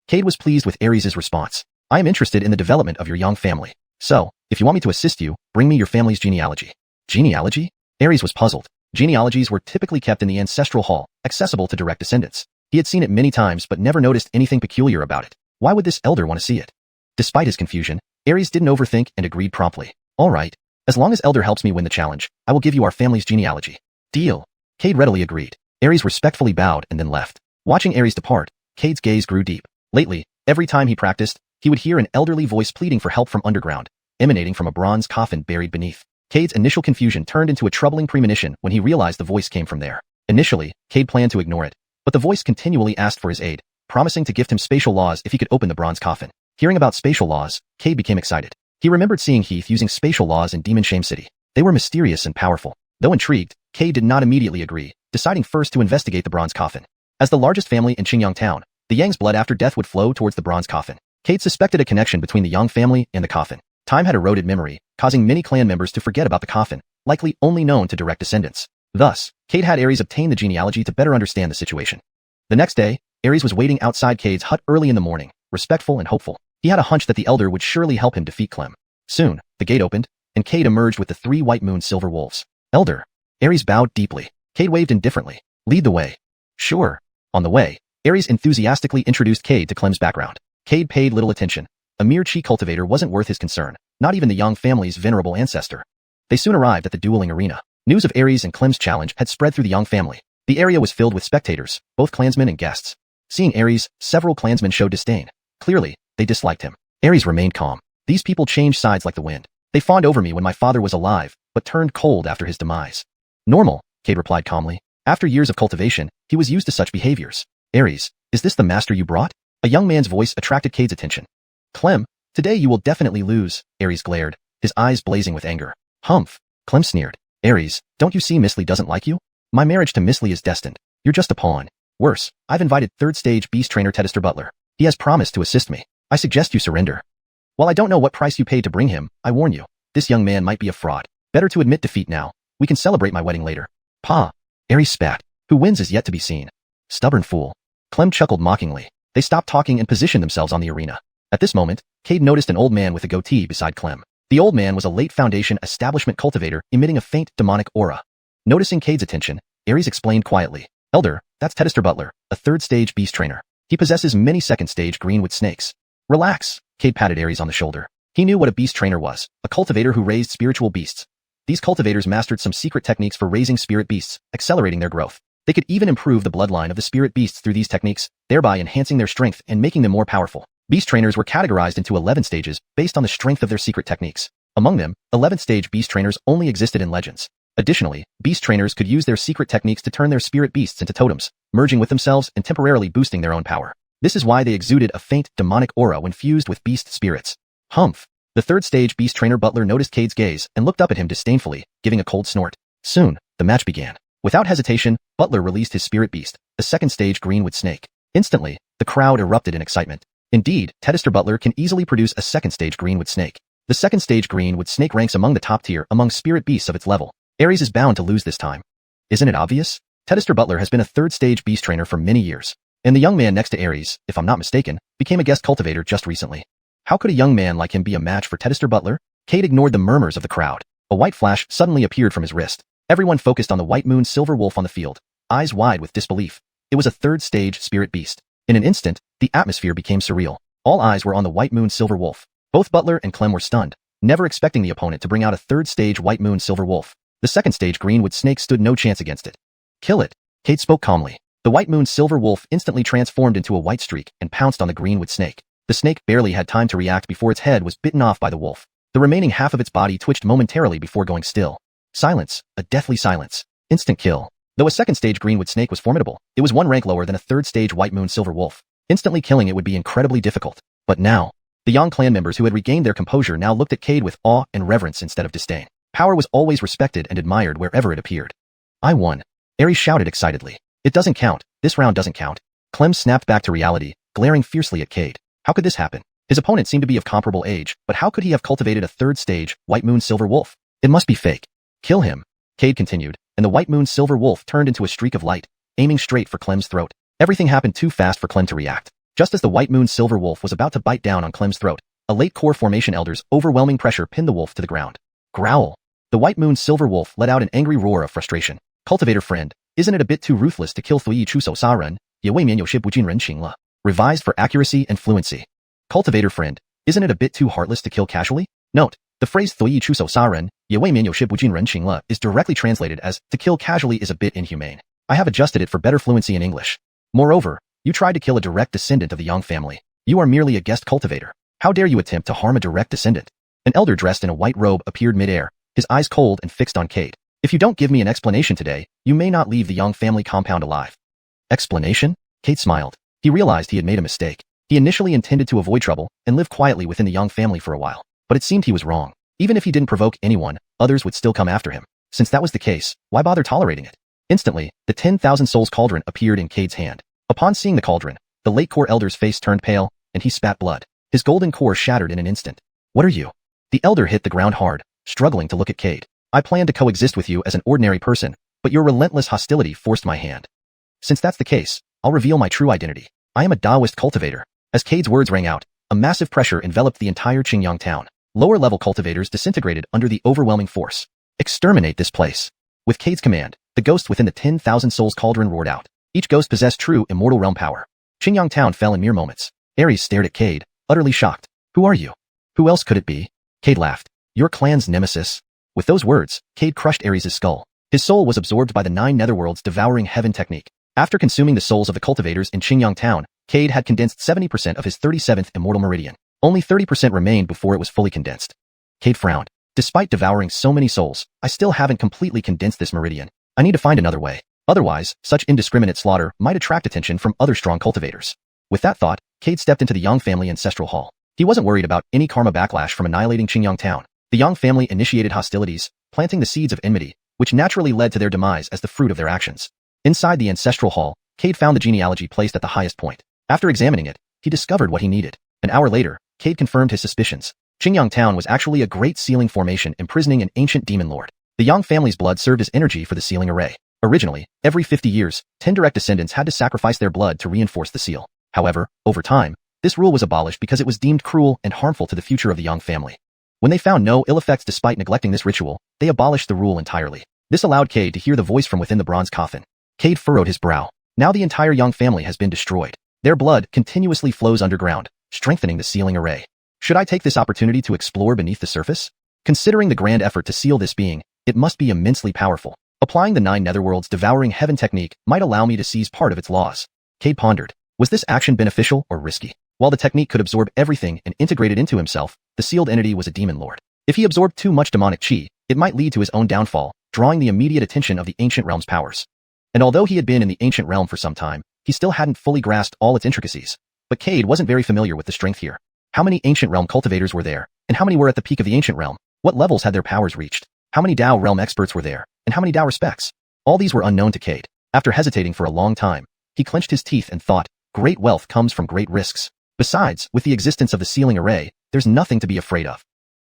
Cade was pleased with Ares' response. I am interested in the development of your Yang family. So, if you want me to assist you, bring me your family's genealogy. Genealogy? Ares was puzzled. Genealogies were typically kept in the ancestral hall, accessible to direct descendants. He had seen it many times but never noticed anything peculiar about it. Why would this elder want to see it? Despite his confusion, Ares didn't overthink and agreed promptly. All right. As long as Elder helps me win the challenge, I will give you our family's genealogy. Deal. Cade readily agreed. Ares respectfully bowed and then left. Watching Ares depart, Cade's gaze grew deep. Lately, every time he practiced, he would hear an elderly voice pleading for help from underground, emanating from a bronze coffin buried beneath. Cade's initial confusion turned into a troubling premonition when he realized the voice came from there. Initially, Cade planned to ignore it, but the voice continually asked for his aid, promising to gift him spatial laws if he could open the bronze coffin. Hearing about spatial laws, Cade became excited. He remembered seeing Heath using spatial laws in Demon Shame City. They were mysterious and powerful. Though intrigued, Cade did not immediately agree, deciding first to investigate the bronze coffin. As the largest family in Qingyang town, the Yang's blood after death would flow towards the bronze coffin. Cade suspected a connection between the Yang family and the coffin. Time had eroded memory, causing many clan members to forget about the coffin, likely only known to direct descendants. Thus, Cade had Ares obtain the genealogy to better understand the situation. The next day, Ares was waiting outside Cade's hut early in the morning, respectful and hopeful. He had a hunch that the elder would surely help him defeat Clem. Soon, the gate opened, and Cade emerged with the 3 White Moon Silver Wolves. Elder. Ares bowed deeply. Cade waved indifferently. Lead the way. Sure. On the way, Ares enthusiastically introduced Cade to Clem's background. Cade paid little attention. A mere chi cultivator wasn't worth his concern, not even the Yang family's venerable ancestor. They soon arrived at the dueling arena. News of Ares and Clem's challenge had spread through the Yang family. The area was filled with spectators, both clansmen and guests. Seeing Ares, several clansmen showed disdain. Clearly, they disliked him. Ares remained calm. These people changed sides like the wind. They fawned over me when my father was alive, but turned cold after his demise. Normal, Cade replied calmly. After years of cultivation, he was used to such behaviors. Ares, is this the master you brought? A young man's voice attracted Cade's attention. Clem, today you will definitely lose, Ares glared, his eyes blazing with anger. Humph, Clem sneered. Ares, don't you see Misli doesn't like you? My marriage to Misli is destined. You're just a pawn. Worse, I've invited 3rd stage beast trainer Detested Butler. He has promised to assist me. I suggest you surrender. While I don't know what price you paid to bring him, I warn you, this young man might be a fraud. Better to admit defeat now. We can celebrate my wedding later. Pa. Ares spat. Who wins is yet to be seen. Stubborn fool. Clem chuckled mockingly. They stopped talking and positioned themselves on the arena. At this moment, Cade noticed an old man with a goatee beside Clem. The old man was a late Foundation establishment cultivator emitting a faint demonic aura. Noticing Cade's attention, Ares explained quietly. Elder, that's Detested Butler, a third-stage beast trainer. He possesses many second-stage greenwood snakes. Relax, Cade patted Ares on the shoulder. He knew what a beast trainer was, a cultivator who raised spiritual beasts. These cultivators mastered some secret techniques for raising spirit beasts, accelerating their growth. They could even improve the bloodline of the spirit beasts through these techniques, thereby enhancing their strength and making them more powerful. Beast trainers were categorized into 11 stages based on the strength of their secret techniques. Among them, 11th stage beast trainers only existed in legends. Additionally, beast trainers could use their secret techniques to turn their spirit beasts into totems, merging with themselves and temporarily boosting their own power. This is why they exuded a faint demonic aura when fused with beast spirits. Humph. The third stage beast trainer Butler noticed Cade's gaze and looked up at him disdainfully, giving a cold snort. Soon, the match began. Without hesitation, Butler released his spirit beast, a second stage greenwood snake. Instantly, the crowd erupted in excitement. Indeed, Detested Butler can easily produce a second stage greenwood snake. The second stage greenwood snake ranks among the top tier among spirit beasts of its level. Ares is bound to lose this time. Isn't it obvious? Detested Butler has been a third stage beast trainer for many years. And the young man next to Ares, if I'm not mistaken, became a guest cultivator just recently. How could a young man like him be a match for Detested Butler? Cade ignored the murmurs of the crowd. A white flash suddenly appeared from his wrist. Everyone focused on the white moon silver wolf on the field, eyes wide with disbelief. It was a third stage spirit beast. In an instant, the atmosphere became surreal. All eyes were on the white moon silver wolf. Both Butler and Clem were stunned, never expecting the opponent to bring out a third stage white moon silver wolf. The second stage greenwood snake stood no chance against it. Kill it, Cade spoke calmly. The white moon silver wolf instantly transformed into a white streak and pounced on the greenwood snake. The snake barely had time to react before its head was bitten off by the wolf. The remaining half of its body twitched momentarily before going still. Silence, a deathly silence. Instant kill. Though a second stage greenwood snake was formidable, it was one rank lower than a third stage white moon silver wolf. Instantly killing it would be incredibly difficult. But now, the Yang clan members who had regained their composure now looked at Cade with awe and reverence instead of disdain. Power was always respected and admired wherever it appeared. I won. Ares shouted excitedly. It doesn't count. This round doesn't count. Clem snapped back to reality, glaring fiercely at Cade. How could this happen? His opponent seemed to be of comparable age, but how could he have cultivated a third stage, white moon silver wolf? It must be fake. Kill him. Cade continued, and the white moon silver wolf turned into a streak of light, aiming straight for Clem's throat. Everything happened too fast for Clem to react. Just as the white moon silver wolf was about to bite down on Clem's throat, a late core formation elder's overwhelming pressure pinned the wolf to the ground. Growl. The white moon silver wolf let out an angry roar of frustration. Cultivator friend, isn't it a bit too ruthless to kill xiuxian? Revised for accuracy and fluency. Cultivator friend, isn't it a bit too heartless to kill casually? Note, the phrase xiuxian is directly translated as to kill casually is a bit inhumane. I have adjusted it for better fluency in English. Moreover, you tried to kill a direct descendant of the Yang family. You are merely a guest cultivator. How dare you attempt to harm a direct descendant? An elder dressed in a white robe appeared mid-air, his eyes cold and fixed on Cade. If you don't give me an explanation today, you may not leave the Yang family compound alive. Explanation? Cade smiled. He realized he had made a mistake. He initially intended to avoid trouble and live quietly within the Yang family for a while, but it seemed he was wrong. Even if he didn't provoke anyone, others would still come after him. Since that was the case, why bother tolerating it? Instantly, the 10,000 souls cauldron appeared in Cade's hand. Upon seeing the cauldron, the late core elder's face turned pale, and he spat blood. His golden core shattered in an instant. What are you? The elder hit the ground hard, struggling to look at Cade. I planned to coexist with you as an ordinary person, but your relentless hostility forced my hand. Since that's the case, I'll reveal my true identity. I am a Taoist cultivator. As Cade's words rang out, a massive pressure enveloped the entire Qingyang town. Lower-level cultivators disintegrated under the overwhelming force. Exterminate this place. With Cade's command, the ghosts within the 10,000 souls cauldron roared out. Each ghost possessed true immortal realm power. Qingyang town fell in mere moments. Ares stared at Cade, utterly shocked. Who are you? Who else could it be? Cade laughed. Your clan's nemesis. With those words, Cade crushed Ares' skull. His soul was absorbed by the 9 netherworlds devouring heaven technique. After consuming the souls of the cultivators in Qingyang town, Cade had condensed 70% of his 37th immortal meridian. Only 30% remained before it was fully condensed. Cade frowned. Despite devouring so many souls, I still haven't completely condensed this meridian. I need to find another way. Otherwise, such indiscriminate slaughter might attract attention from other strong cultivators. With that thought, Cade stepped into the Yang family ancestral hall. He wasn't worried about any karma backlash from annihilating Qingyang town. The Yang family initiated hostilities, planting the seeds of enmity, which naturally led to their demise as the fruit of their actions. Inside the ancestral hall, Cade found the genealogy placed at the highest point. After examining it, he discovered what he needed. An hour later, Cade confirmed his suspicions. Xingyang Town was actually a great sealing formation imprisoning an ancient demon lord. The Yang family's blood served as energy for the sealing array. Originally, every 50 years, 10 direct descendants had to sacrifice their blood to reinforce the seal. However, over time, this rule was abolished because it was deemed cruel and harmful to the future of the Yang family. When they found no ill effects despite neglecting this ritual, they abolished the rule entirely. This allowed Cade to hear the voice from within the bronze coffin. Cade furrowed his brow. Now the entire Yang family has been destroyed. Their blood continuously flows underground, strengthening the sealing array. Should I take this opportunity to explore beneath the surface? Considering the grand effort to seal this being, it must be immensely powerful. Applying the 9 netherworlds devouring heaven technique might allow me to seize part of its laws. Cade pondered. Was this action beneficial or risky? While the technique could absorb everything and integrate it into himself, the sealed entity was a demon lord. If he absorbed too much demonic chi, it might lead to his own downfall, drawing the immediate attention of the ancient realm's powers. And although he had been in the ancient realm for some time, he still hadn't fully grasped all its intricacies. But Cade wasn't very familiar with the strength here. How many ancient realm cultivators were there, and how many were at the peak of the ancient realm? What levels had their powers reached? How many Dao realm experts were there, and how many Dao respects? All these were unknown to Cade. After hesitating for a long time, he clenched his teeth and thought, great wealth comes from great risks. Besides, with the existence of the sealing array, there's nothing to be afraid of.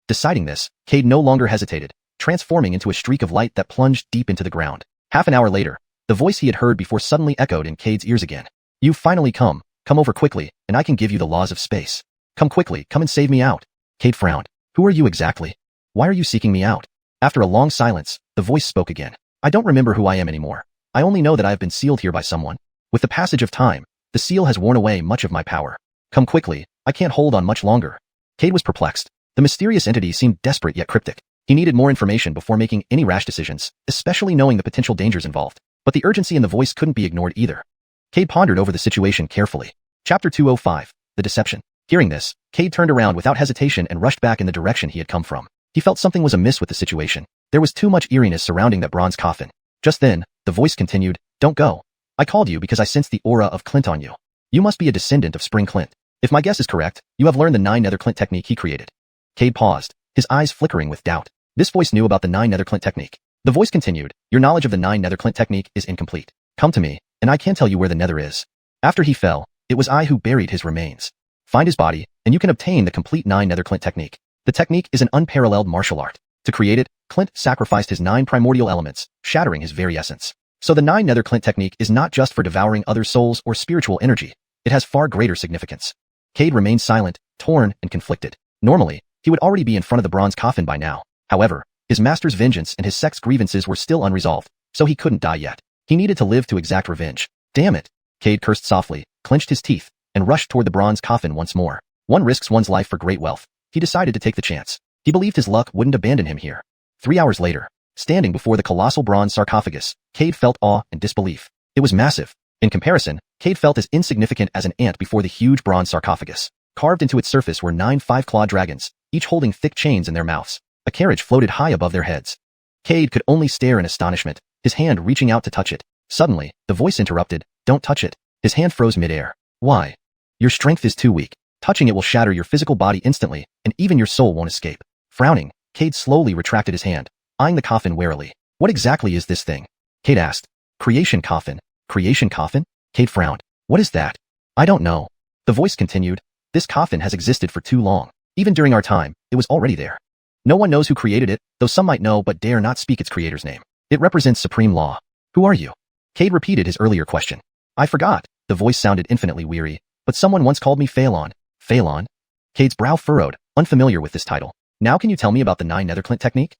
Deciding this, Cade no longer hesitated, transforming into a streak of light that plunged deep into the ground. Half an hour later, the voice he had heard before suddenly echoed in Cade's ears again. You've finally come over quickly, and I can give you the laws of space. Come quickly, come and save me out. Cade frowned. Who are you exactly? Why are you seeking me out? After a long silence, the voice spoke again. I don't remember who I am anymore. I only know that I have been sealed here by someone. With the passage of time, the seal has worn away much of my power. Come quickly, I can't hold on much longer. Cade was perplexed. The mysterious entity seemed desperate yet cryptic. He needed more information before making any rash decisions, especially knowing the potential dangers involved. But the urgency in the voice couldn't be ignored either. Cade pondered over the situation carefully. Chapter 205, The Deception. Hearing this, Cade turned around without hesitation and rushed back in the direction he had come from. He felt something was amiss with the situation. There was too much eeriness surrounding that bronze coffin. Just then, the voice continued, Don't go. I called you because I sensed the aura of Clint on you. You must be a descendant of Spring Clint. If my guess is correct, you have learned the 9 nether Clint technique he created. Cade paused, his eyes flickering with doubt. This voice knew about the 9 nether Clint technique. The voice continued, Your knowledge of the 9 nether Clint technique is incomplete. Come to me, and I can tell you where the nether is. After he fell, it was I who buried his remains. Find his body, and you can obtain the complete 9 nether Clint technique. The technique is an unparalleled martial art. To create it, Clint sacrificed his 9 primordial elements, shattering his very essence. So the 9 nether Clint technique is not just for devouring other souls or spiritual energy. It has far greater significance. Cade remained silent, torn, and conflicted. Normally, he would already be in front of the bronze coffin by now. However, his master's vengeance and his sect's grievances were still unresolved, so he couldn't die yet. He needed to live to exact revenge. Damn it! Cade cursed softly, clenched his teeth, and rushed toward the bronze coffin once more. One risks one's life for great wealth. He decided to take the chance. He believed his luck wouldn't abandon him here. 3 hours later, standing before the colossal bronze sarcophagus, Cade felt awe and disbelief. It was massive. In comparison, Cade felt as insignificant as an ant before the huge bronze sarcophagus. Carved into its surface were 9 5-clawed dragons, each holding thick chains in their mouths. A carriage floated high above their heads. Cade could only stare in astonishment, his hand reaching out to touch it. Suddenly, the voice interrupted, Don't touch it. His hand froze midair. Why? Your strength is too weak. Touching it will shatter your physical body instantly, and even your soul won't escape. Frowning, Cade slowly retracted his hand, eyeing the coffin warily. What exactly is this thing? Cade asked. Creation coffin. Creation coffin? Cade frowned. What is that? I don't know. The voice continued. This coffin has existed for too long. Even during our time, it was already there. No one knows who created it, though some might know but dare not speak its creator's name. It represents supreme law. Who are you? Cade repeated his earlier question. I forgot. The voice sounded infinitely weary, but someone once called me Phelan. Phelan? Cade's brow furrowed, unfamiliar with this title. Now can you tell me about the 9 nether Clint technique?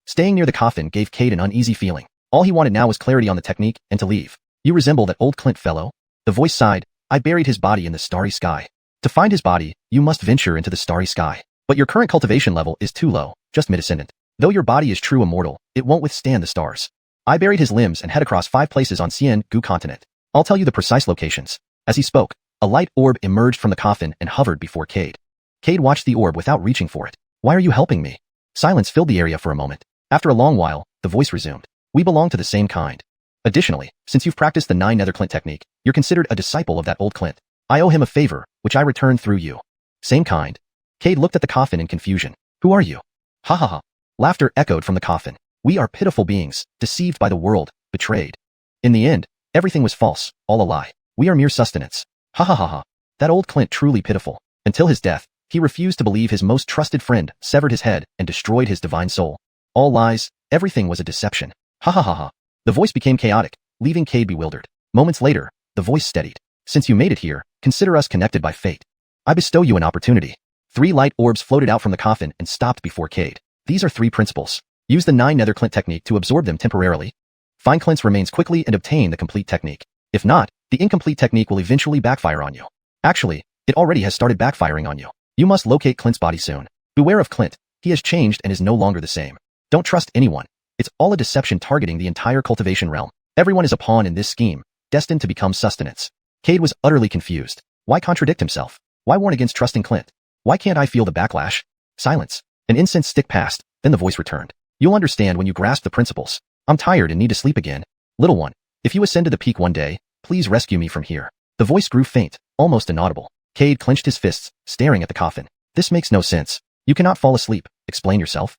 Staying near the coffin gave Cade an uneasy feeling. All he wanted now was clarity on the technique and to leave. You resemble that old Clint fellow? The voice sighed. I buried his body in the starry sky. To find his body, you must venture into the starry sky. But your current cultivation level is too low, just mid-ascendant. Though your body is true immortal, it won't withstand the stars. I buried his limbs and head across 5 places on Xian continent. I'll tell you the precise locations. As he spoke, a light orb emerged from the coffin and hovered before Cade. Cade watched the orb without reaching for it. Why are you helping me? Silence filled the area for a moment. After a long while, the voice resumed. We belong to the same kind. Additionally, since you've practiced the 9 nether Clint technique, you're considered a disciple of that old Clint. I owe him a favor, which I return through you. Same kind. Cade looked at the coffin in confusion. Who are you? Ha ha ha. Laughter echoed from the coffin. We are pitiful beings, deceived by the world, betrayed. In the end, everything was false, all a lie. We are mere sustenance. Ha ha ha ha. That old Clint truly pitiful. Until his death, He refused to believe his most trusted friend severed his head and destroyed his divine soul. All lies, everything was a deception. Ha ha ha ha. The voice became chaotic, leaving Cade bewildered. Moments later, the voice steadied. Since you made it here, consider us connected by fate. I bestow you an opportunity. 3 light orbs floated out from the coffin and stopped before Cade. These are 3 principles. Use the 9 nether clint technique to absorb them temporarily. Find clints remains quickly and obtain the complete technique. If not, the incomplete technique will eventually backfire on you. Actually, it already has started backfiring on you. You must locate Clint's body soon. Beware of Clint. He has changed and is no longer the same. Don't trust anyone. It's all a deception targeting the entire cultivation realm. Everyone is a pawn in this scheme, destined to become sustenance. Cade was utterly confused. Why contradict himself? Why warn against trusting Clint? Why can't I feel the backlash? Silence. An instant stick passed, then the voice returned. You'll understand when you grasp the principles. I'm tired and need to sleep again. Little one, if you ascend to the peak one day, please rescue me from here. The voice grew faint, almost inaudible. Cade clenched his fists, staring at the coffin. This makes no sense. You cannot fall asleep. Explain yourself.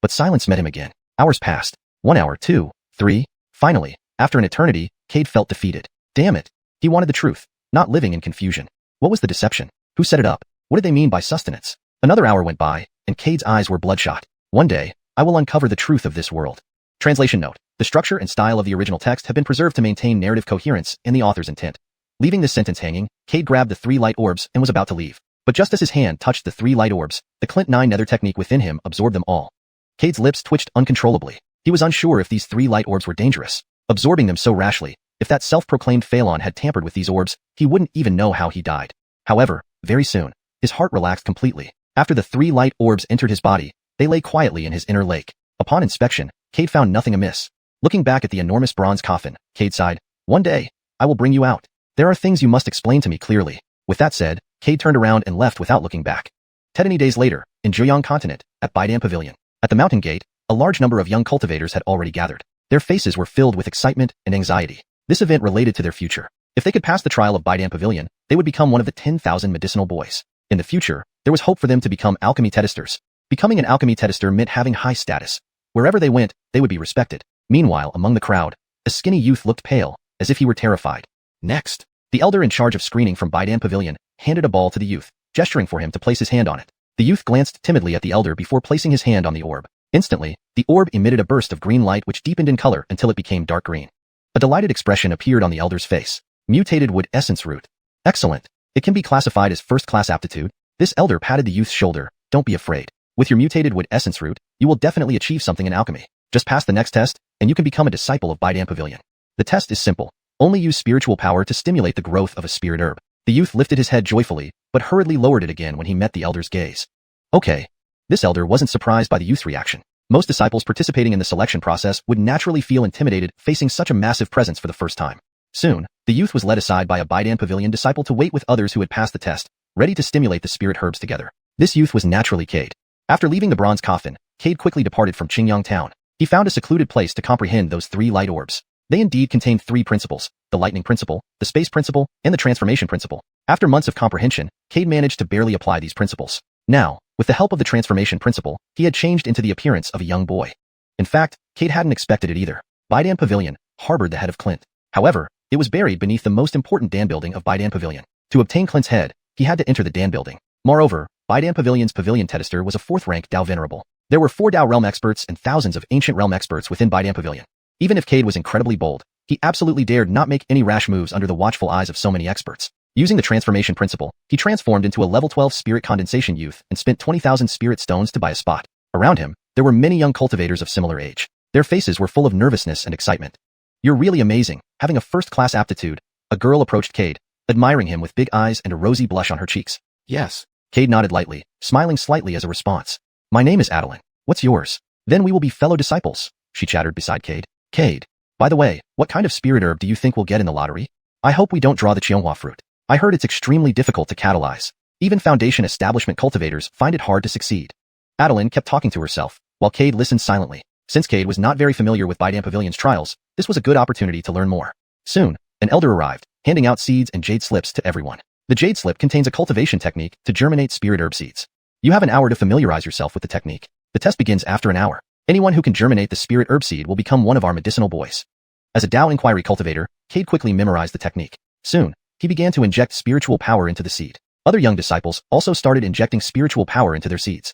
But silence met him again. Hours passed. 1 hour, 2, 3. Finally, after an eternity, Cade felt defeated. Damn it. He wanted the truth, not living in confusion. What was the deception? Who set it up? What did they mean by sustenance? Another hour went by, and Cade's eyes were bloodshot. One day, I will uncover the truth of this world. Translation note. The structure and style of the original text have been preserved to maintain narrative coherence and the author's intent. Leaving this sentence hanging, Cade grabbed the 3 light orbs and was about to leave. But just as his hand touched the 3 light orbs, the Clint 9 nether technique within him absorbed them all. Cade's lips twitched uncontrollably. He was unsure if these 3 light orbs were dangerous. Absorbing them so rashly, if that self-proclaimed Phalon had tampered with these orbs, he wouldn't even know how he died. However, very soon, his heart relaxed completely. After the 3 light orbs entered his body, they lay quietly in his inner lake. Upon inspection, Cade found nothing amiss. Looking back at the enormous bronze coffin, Cade sighed, "One day, I will bring you out. There are things you must explain to me clearly." With that said, Cade turned around and left without looking back. 10 days later, in Xiuxian continent, at but Pavilion. At the mountain gate, a large number of young cultivators had already gathered. Their faces were filled with excitement and anxiety. This event related to their future. If they could pass the trial of but Pavilion, they would become one of the 10,000 medicinal boys. In the future, there was hope for them to become alchemy testers. Becoming an alchemy tester meant having high status. Wherever they went, they would be respected. Meanwhile, among the crowd, a skinny youth looked pale, as if he were terrified. Next, the elder in charge of screening from but Pavilion handed a ball to the youth, gesturing for him to place his hand on it. The youth glanced timidly at the elder before placing his hand on the orb. Instantly, the orb emitted a burst of green light which deepened in color until it became dark green. A delighted expression appeared on the elder's face. Mutated wood essence root. Excellent. It can be classified as first-class aptitude. This elder patted the youth's shoulder. Don't be afraid. With your mutated wood essence root, you will definitely achieve something in alchemy. Just pass the next test, and you can become a disciple of but Pavilion. The test is simple. Only use spiritual power to stimulate the growth of a spirit herb. The youth lifted his head joyfully, but hurriedly lowered it again when he met the elder's gaze. Okay. This elder wasn't surprised by the youth's reaction. Most disciples participating in the selection process would naturally feel intimidated facing such a massive presence for the first time. Soon, the youth was led aside by a but Pavilion disciple to wait with others who had passed the test, ready to stimulate the spirit herbs together. This youth was naturally Cade. After leaving the bronze coffin, Cade quickly departed from Qingyang town. He found a secluded place to comprehend those 3 light orbs. They indeed contained 3 principles, the lightning principle, the space principle, and the transformation principle. After months of comprehension, Cade managed to barely apply these principles. Now, with the help of the transformation principle, he had changed into the appearance of a young boy. In fact, Cade hadn't expected it either. but Pavilion harbored the head of Clint. However, it was buried beneath the most important Dan building of but Pavilion. To obtain Clint's head, he had to enter the Dan building. Moreover, but Pavilion's pavilion tester was a 4th-rank Dao Venerable. There were 4 Dao realm experts and thousands of ancient realm experts within but Pavilion. Even if Cade was incredibly bold, he absolutely dared not make any rash moves under the watchful eyes of so many experts. Using the transformation principle, he transformed into a level 12 spirit condensation youth and spent 20,000 spirit stones to buy a spot. Around him, there were many young cultivators of similar age. Their faces were full of nervousness and excitement. "You're really amazing, having a first-class aptitude." A girl approached Cade, admiring him with big eyes and a rosy blush on her cheeks. "Yes." Cade nodded lightly, smiling slightly as a response. "My name is Adeline. What's yours?" "Then we will be fellow disciples," she chattered beside Cade. "Cade, by the way, what kind of spirit herb do you think we'll get in the lottery? I hope we don't draw the xuanhuan fruit. I heard it's extremely difficult to catalyze. Even foundation establishment cultivators find it hard to succeed." Adeline kept talking to herself, while Cade listened silently. Since Cade was not very familiar with but Pavilion's trials, this was a good opportunity to learn more. Soon, an elder arrived, handing out seeds and jade slips to everyone. The jade slip contains a cultivation technique to germinate spirit herb seeds. You have an hour to familiarize yourself with the technique. The test begins after an hour. Anyone who can germinate the spirit herb seed will become one of our medicinal boys. As a Dao Inquiry cultivator, Cade quickly memorized the technique. Soon, he began to inject spiritual power into the seed. Other young disciples also started injecting spiritual power into their seeds.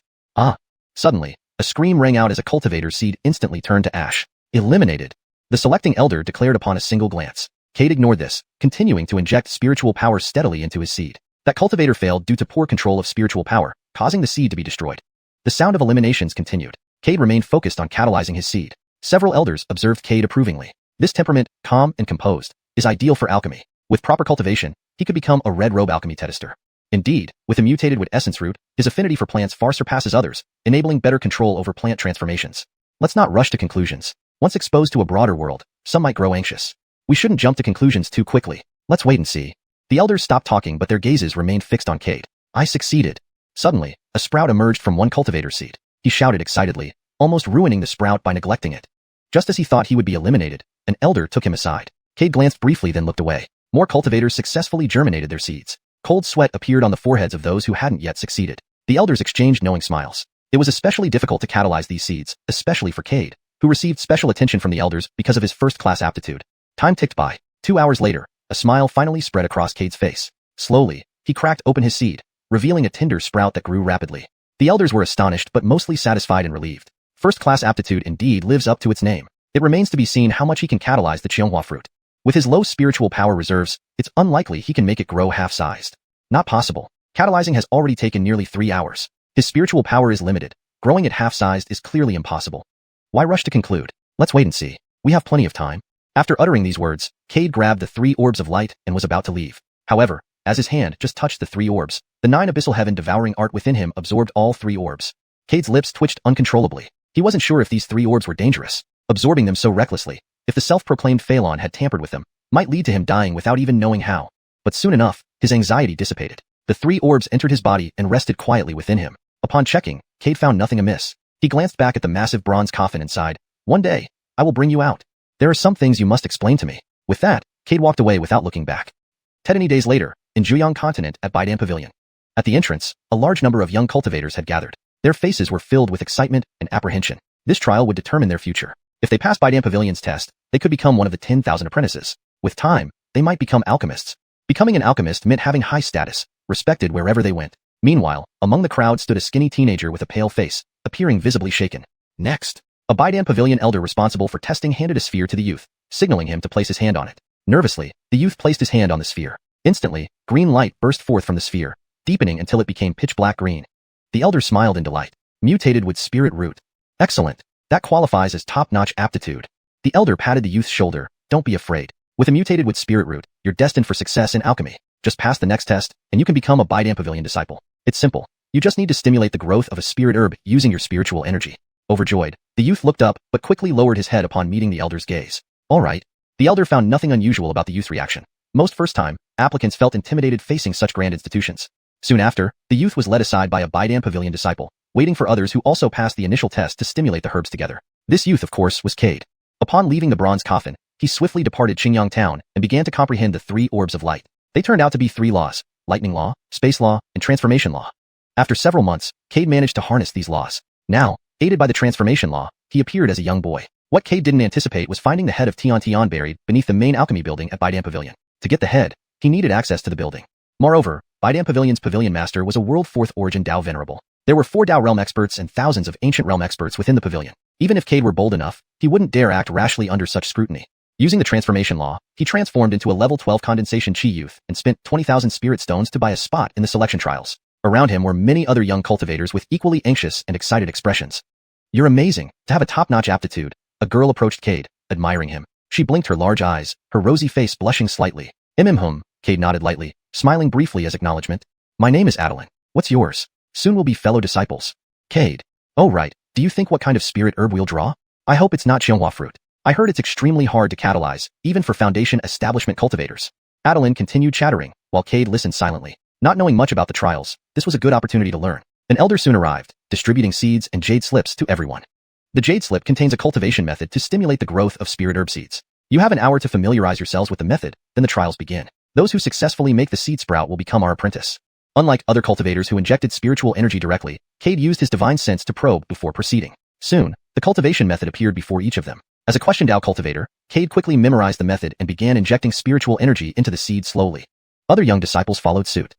Suddenly, a scream rang out as a cultivator's seed instantly turned to ash. Eliminated. The selecting elder declared upon a single glance. Cade ignored this, continuing to inject spiritual power steadily into his seed. That cultivator failed due to poor control of spiritual power, causing the seed to be destroyed. The sound of eliminations continued. Cade remained focused on catalyzing his seed. Several elders observed Cade approvingly. This temperament, calm and composed, is ideal for alchemy. With proper cultivation, he could become a red robe alchemy detester. Indeed, with a mutated wood essence root, his affinity for plants far surpasses others, enabling better control over plant transformations. Let's not rush to conclusions. Once exposed to a broader world, some might grow anxious. We shouldn't jump to conclusions too quickly. Let's wait and see. The elders stopped talking, but their gazes remained fixed on Cade. I succeeded. Suddenly, a sprout emerged from one cultivator's seed. He shouted excitedly, almost ruining the sprout by neglecting it. Just as he thought he would be eliminated, an elder took him aside. Cade glanced briefly then looked away. More cultivators successfully germinated their seeds. Cold sweat appeared on the foreheads of those who hadn't yet succeeded. The elders exchanged knowing smiles. It was especially difficult to catalyze these seeds, especially for Cade, who received special attention from the elders because of his first-class aptitude. Time ticked by. 2 hours later, a smile finally spread across Cade's face. Slowly, he cracked open his seed, revealing a tender sprout that grew rapidly. The elders were astonished but mostly satisfied and relieved. First-class aptitude indeed lives up to its name. It remains to be seen how much he can catalyze the xiuanhuan fruit. With his low spiritual power reserves, it's unlikely he can make it grow half-sized. Not possible. Catalyzing has already taken nearly 3 hours. His spiritual power is limited. Growing it half-sized is clearly impossible. Why rush to conclude? Let's wait and see. We have plenty of time. After uttering these words, Cade grabbed the 3 orbs of light and was about to leave. However, as his hand just touched the 3 orbs, the 9 abyssal heaven devouring art within him absorbed all 3 orbs. Cade's lips twitched uncontrollably. He wasn't sure if these 3 orbs were dangerous. Absorbing them so recklessly, if the self-proclaimed Phelan had tampered with them, might lead to him dying without even knowing how. But soon enough, his anxiety dissipated. The 3 orbs entered his body and rested quietly within him. Upon checking, Cade found nothing amiss. He glanced back at the massive bronze coffin and sighed. One day, I will bring you out. There are some things you must explain to me. With that, Cade walked away without looking back. 10 days later, in Xiuxian continent at but Pavilion. At the entrance, a large number of young cultivators had gathered. Their faces were filled with excitement and apprehension. This trial would determine their future. If they passed but Pavilion's test, they could become one of the 10,000 apprentices. With time, they might become alchemists. Becoming an alchemist meant having high status, respected wherever they went. Meanwhile, among the crowd stood a skinny teenager with a pale face, appearing visibly shaken. Next, a but Pavilion elder responsible for testing handed a sphere to the youth, signaling him to place his hand on it. Nervously, the youth placed his hand on the sphere. Instantly, green light burst forth from the sphere, deepening until it became pitch black green. The elder smiled in delight. Mutated with spirit root. Excellent. That qualifies as top-notch aptitude. The elder patted the youth's shoulder. Don't be afraid. With a mutated with spirit root, you're destined for success in alchemy. Just pass the next test, and you can become a but Pavilion disciple. It's simple. You just need to stimulate the growth of a spirit herb using your spiritual energy. Overjoyed, the youth looked up, but quickly lowered his head upon meeting the elder's gaze. All right. The elder found nothing unusual about the youth's reaction. Most first-time applicants felt intimidated facing such grand institutions. Soon after, the youth was led aside by a but Pavilion disciple, waiting for others who also passed the initial test to stimulate the herbs together. This youth, of course, was Cade. Upon leaving the bronze coffin, he swiftly departed Xingyang town and began to comprehend the 3 orbs of light. They turned out to be 3 laws: lightning law, space law, and transformation law. After several months, Cade managed to harness these laws. Now, aided by the transformation law, he appeared as a young boy. What Cade didn't anticipate was finding the head of Tian buried beneath the main alchemy building at but Pavilion. To get the head, he needed access to the building. Moreover, but Pavilion's pavilion master was a world 4th origin Dao venerable. There were 4 Dao realm experts and thousands of ancient realm experts within the pavilion. Even if Cade were bold enough, he wouldn't dare act rashly under such scrutiny. Using the transformation law, he transformed into a level 12 condensation chi youth and spent 20,000 spirit stones to buy a spot in the selection trials. Around him were many other young cultivators with equally anxious and excited expressions. You're amazing. To have a top-notch aptitude. A girl approached Cade, admiring him. She blinked her large eyes, her rosy face blushing slightly. Cade nodded lightly, smiling briefly as acknowledgement. My name is Adeline. What's yours? Soon we'll be fellow disciples. Cade. Oh right, do you think what kind of spirit herb we'll draw? I hope it's not xiuanhuan fruit. I heard it's extremely hard to catalyze, even for foundation establishment cultivators. Adeline continued chattering, while Cade listened silently. Not knowing much about the trials, this was a good opportunity to learn. An elder soon arrived, distributing seeds and jade slips to everyone. The jade slip contains a cultivation method to stimulate the growth of spirit herb seeds. You have an hour to familiarize yourselves with the method, then the trials begin. Those who successfully make the seed sprout will become our apprentice. Unlike other cultivators who injected spiritual energy directly, Cade used his divine sense to probe before proceeding. Soon, the cultivation method appeared before each of them. As a question Dao cultivator, Cade quickly memorized the method and began injecting spiritual energy into the seed slowly. Other young disciples followed suit.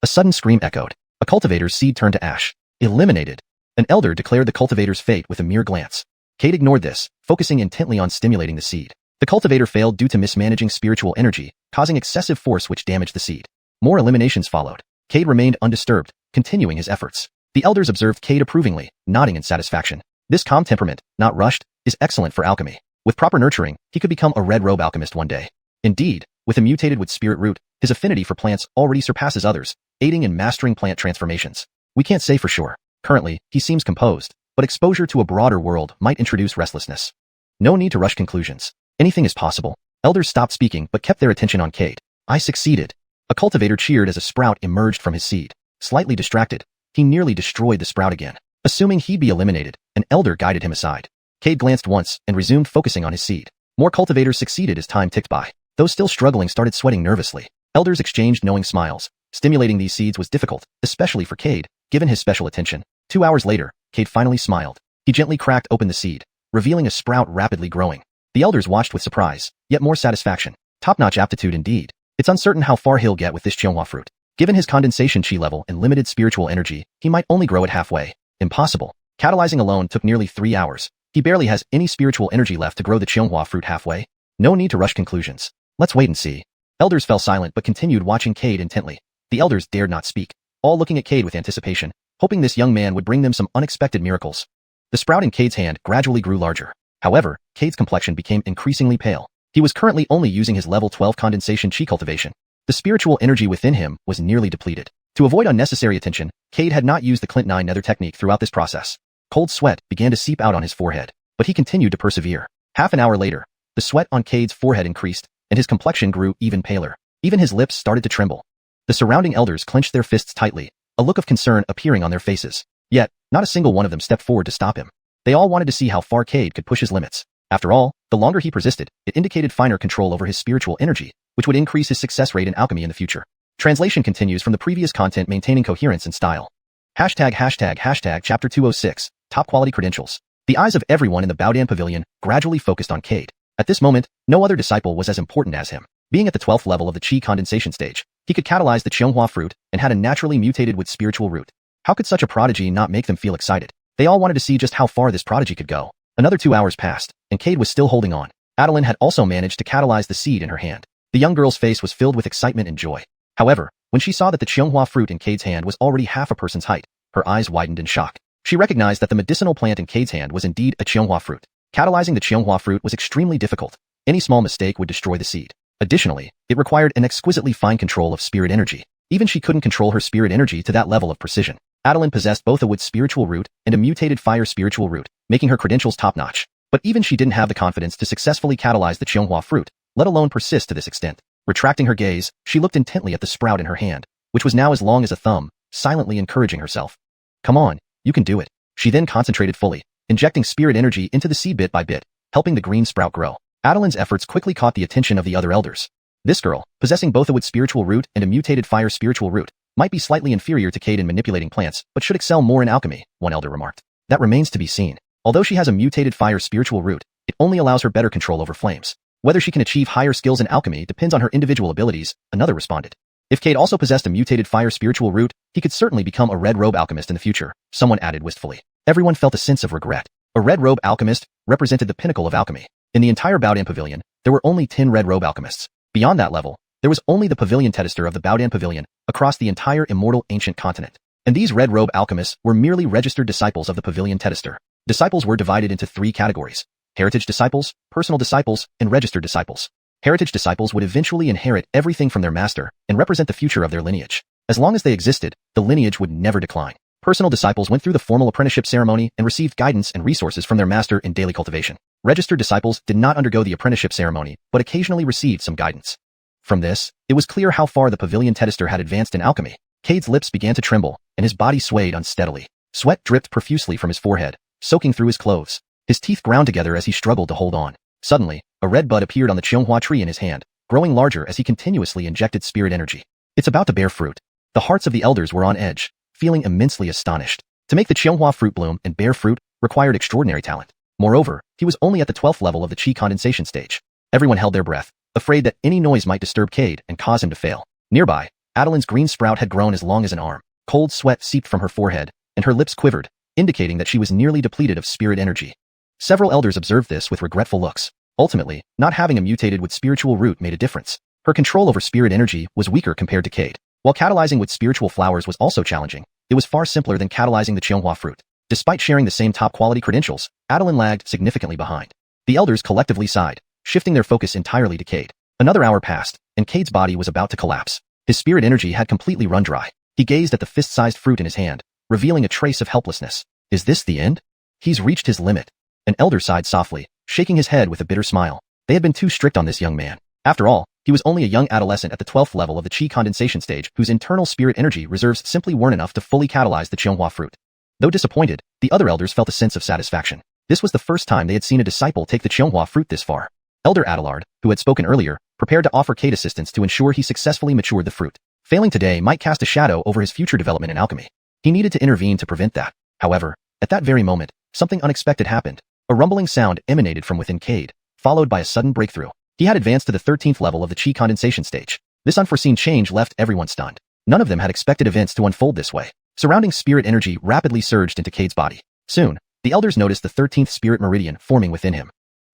A sudden scream echoed. A cultivator's seed turned to ash. Eliminated. An elder declared the cultivator's fate with a mere glance. Cade ignored this, focusing intently on stimulating the seed. The cultivator failed due to mismanaging spiritual energy, causing excessive force which damaged the seed. More eliminations followed. Cade remained undisturbed, continuing his efforts. The elders observed Cade approvingly, nodding in satisfaction. This calm temperament, not rushed, is excellent for alchemy. With proper nurturing, he could become a red robe alchemist one day. Indeed, with a mutated wood spirit root, his affinity for plants already surpasses others, aiding in mastering plant transformations. We can't say for sure. Currently, he seems composed, but exposure to a broader world might introduce restlessness. No need to rush conclusions. Anything is possible. Elders stopped speaking but kept their attention on Cade. I succeeded. A cultivator cheered as a sprout emerged from his seed. Slightly distracted, he nearly destroyed the sprout again. Assuming he'd be eliminated, an elder guided him aside. Cade glanced once and resumed focusing on his seed. More cultivators succeeded as time ticked by. Those still struggling started sweating nervously. Elders exchanged knowing smiles. Stimulating these seeds was difficult, especially for Cade, given his special attention. 2 hours later, Cade finally smiled. He gently cracked open the seed, revealing a sprout rapidly growing. The elders watched with surprise, yet more satisfaction. Top-notch aptitude indeed. It's uncertain how far he'll get with this xiuanhuan fruit. Given his condensation chi level and limited spiritual energy, he might only grow it halfway. Impossible. Catalyzing alone took nearly 3 hours. He barely has any spiritual energy left to grow the xiuanhuan fruit halfway. No need to rush conclusions. Let's wait and see. Elders fell silent but continued watching Cade intently. The elders dared not speak, all looking at Cade with anticipation, hoping this young man would bring them some unexpected miracles. The sprout in Cade's hand gradually grew larger. However, Cade's complexion became increasingly pale. He was currently only using his level 12 condensation chi cultivation. The spiritual energy within him was nearly depleted. To avoid unnecessary attention, Cade had not used the Clint 9 nether technique throughout this process. Cold sweat began to seep out on his forehead, but he continued to persevere. Half an hour later, the sweat on Cade's forehead increased, and his complexion grew even paler. Even his lips started to tremble. The surrounding elders clenched their fists tightly, a look of concern appearing on their faces. Yet, not a single one of them stepped forward to stop him. They all wanted to see how far Cade could push his limits. After all, the longer he persisted, it indicated finer control over his spiritual energy, which would increase his success rate in alchemy in the future. Translation continues from the previous content, maintaining coherence and style. ###Chapter 206, Top Quality Credentials. The eyes of everyone in the Baodan Pavilion gradually focused on Cade. At this moment, no other disciple was as important as him. Being at the 12th level of the chi condensation stage, he could catalyze the xiuanhuan fruit and had a naturally mutated with spiritual root. How could such a prodigy not make them feel excited? They all wanted to see just how far this prodigy could go. Another 2 hours passed, and Cade was still holding on. Adeline had also managed to catalyze the seed in her hand. The young girl's face was filled with excitement and joy. However, when she saw that the xiuanhuan fruit in Cade's hand was already half a person's height, her eyes widened in shock. She recognized that the medicinal plant in Cade's hand was indeed a xiuanhuan fruit. Catalyzing the xiuanhuan fruit was extremely difficult. Any small mistake would destroy the seed. Additionally, it required an exquisitely fine control of spirit energy. Even she couldn't control her spirit energy to that level of precision. Adeline possessed both a wood spiritual root and a mutated fire spiritual root, making her credentials top-notch. But even she didn't have the confidence to successfully catalyze the xiuanhuan fruit, let alone persist to this extent. Retracting her gaze, she looked intently at the sprout in her hand, which was now as long as a thumb, silently encouraging herself. Come on, you can do it. She then concentrated fully, injecting spirit energy into the seed bit by bit, helping the green sprout grow. Adeline's efforts quickly caught the attention of the other elders. This girl, possessing both a wood spiritual root and a mutated fire spiritual root, might be slightly inferior to Cade in manipulating plants, but should excel more in alchemy, one elder remarked. That remains to be seen. Although she has a mutated fire spiritual root, it only allows her better control over flames. Whether she can achieve higher skills in alchemy depends on her individual abilities, another responded. If Cade also possessed a mutated fire spiritual root, he could certainly become a red robe alchemist in the future, someone added wistfully. Everyone felt a sense of regret. A red robe alchemist represented the pinnacle of alchemy. In the entire Baodan Pavilion, there were only 10 red robe alchemists. Beyond that level, there was only the pavilion tester of the Baodan Pavilion across the entire immortal ancient continent. And these red robe alchemists were merely registered disciples of the pavilion tester. Disciples were divided into 3 categories: heritage disciples, personal disciples, and registered disciples. Heritage disciples would eventually inherit everything from their master and represent the future of their lineage. As long as they existed, the lineage would never decline. Personal disciples went through the formal apprenticeship ceremony and received guidance and resources from their master in daily cultivation. Registered disciples did not undergo the apprenticeship ceremony, but occasionally received some guidance. From this, it was clear how far the pavilion tester had advanced in alchemy. Cade's lips began to tremble, and his body swayed unsteadily. Sweat dripped profusely from his forehead, soaking through his clothes. His teeth ground together as he struggled to hold on. Suddenly, a red bud appeared on the xiuanhuan tree in his hand, growing larger as he continuously injected spirit energy. It's about to bear fruit. The hearts of the elders were on edge, feeling immensely astonished. To make the xiuanhuan fruit bloom and bear fruit required extraordinary talent. Moreover, he was only at the 12th level of the chi condensation stage. Everyone held their breath, afraid that any noise might disturb Cade and cause him to fail. Nearby, Adeline's green sprout had grown as long as an arm. Cold sweat seeped from her forehead, and her lips quivered, indicating that she was nearly depleted of spirit energy. Several elders observed this with regretful looks. Ultimately, not having a mutated with spiritual root made a difference. Her control over spirit energy was weaker compared to Cade. While catalyzing with spiritual flowers was also challenging, it was far simpler than catalyzing the xuanhuan fruit. Despite sharing the same top-quality credentials, Adeline lagged significantly behind. The elders collectively sighed, shifting their focus entirely to Cade. Another hour passed, and Cade's body was about to collapse. His spirit energy had completely run dry. He gazed at the fist-sized fruit in his hand, revealing a trace of helplessness. Is this the end? He's reached his limit. An elder sighed softly, shaking his head with a bitter smile. They had been too strict on this young man. After all, he was only a young adolescent at the 12th level of the qi condensation stage whose internal spirit energy reserves simply weren't enough to fully catalyze the xuanhuan fruit. Though disappointed, the other elders felt a sense of satisfaction. This was the first time they had seen a disciple take the xuanhuan fruit this far. Elder Adelard, who had spoken earlier, prepared to offer Cade assistance to ensure he successfully matured the fruit. Failing today might cast a shadow over his future development in alchemy. He needed to intervene to prevent that. However, at that very moment, something unexpected happened. A rumbling sound emanated from within Cade, followed by a sudden breakthrough. He had advanced to the 13th level of the qi condensation stage. This unforeseen change left everyone stunned. None of them had expected events to unfold this way. Surrounding spirit energy rapidly surged into Cade's body. Soon, the elders noticed the 13th spirit meridian forming within him.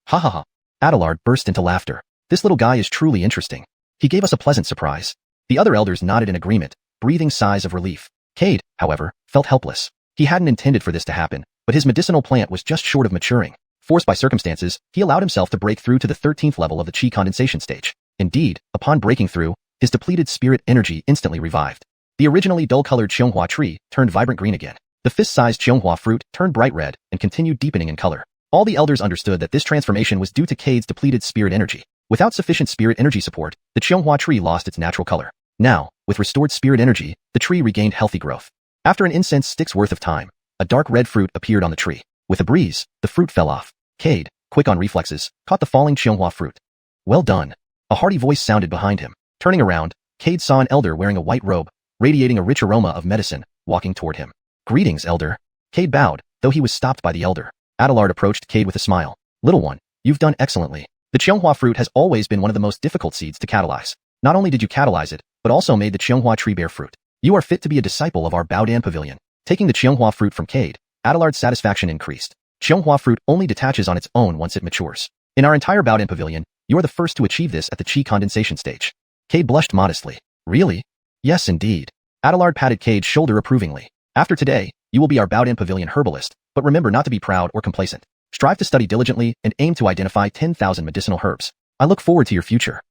Ha ha ha. Adelard burst into laughter. This little guy is truly interesting. He gave us a pleasant surprise. The other elders nodded in agreement, breathing sighs of relief. Cade, however, felt helpless. He hadn't intended for this to happen, but his medicinal plant was just short of maturing. Forced by circumstances, he allowed himself to break through to the 13th level of the qi condensation stage. Indeed, upon breaking through, his depleted spirit energy instantly revived. The originally dull-colored xuanhuan tree turned vibrant green again. The fist-sized xuanhuan fruit turned bright red and continued deepening in color. All the elders understood that this transformation was due to Cade's depleted spirit energy. Without sufficient spirit energy support, the xuanhuan tree lost its natural color. Now, with restored spirit energy, the tree regained healthy growth. After an incense stick's worth of time, a dark red fruit appeared on the tree. With a breeze, the fruit fell off. Cade, quick on reflexes, caught the falling xuanhuan fruit. Well done. A hearty voice sounded behind him. Turning around, Cade saw an elder wearing a white robe, radiating a rich aroma of medicine, walking toward him. Greetings, elder. Cade bowed, though he was stopped by the elder. Adelard approached Cade with a smile. Little one, you've done excellently. The xuanhuan fruit has always been one of the most difficult seeds to catalyze. Not only did you catalyze it, but also made the xuanhuan tree bear fruit. You are fit to be a disciple of our Baodan pavilion. Taking the xuanhuan fruit from Cade, Adelard's satisfaction increased. Xuanhuan fruit only detaches on its own once it matures. In our entire Baodan pavilion, you are the first to achieve this at the qi condensation stage. Cade blushed modestly. Really? Yes, indeed. Adelard patted Cade's shoulder approvingly. After today, you will be our Baodan pavilion herbalist, but remember not to be proud or complacent. Strive to study diligently and aim to identify 10,000 medicinal herbs. I look forward to your future.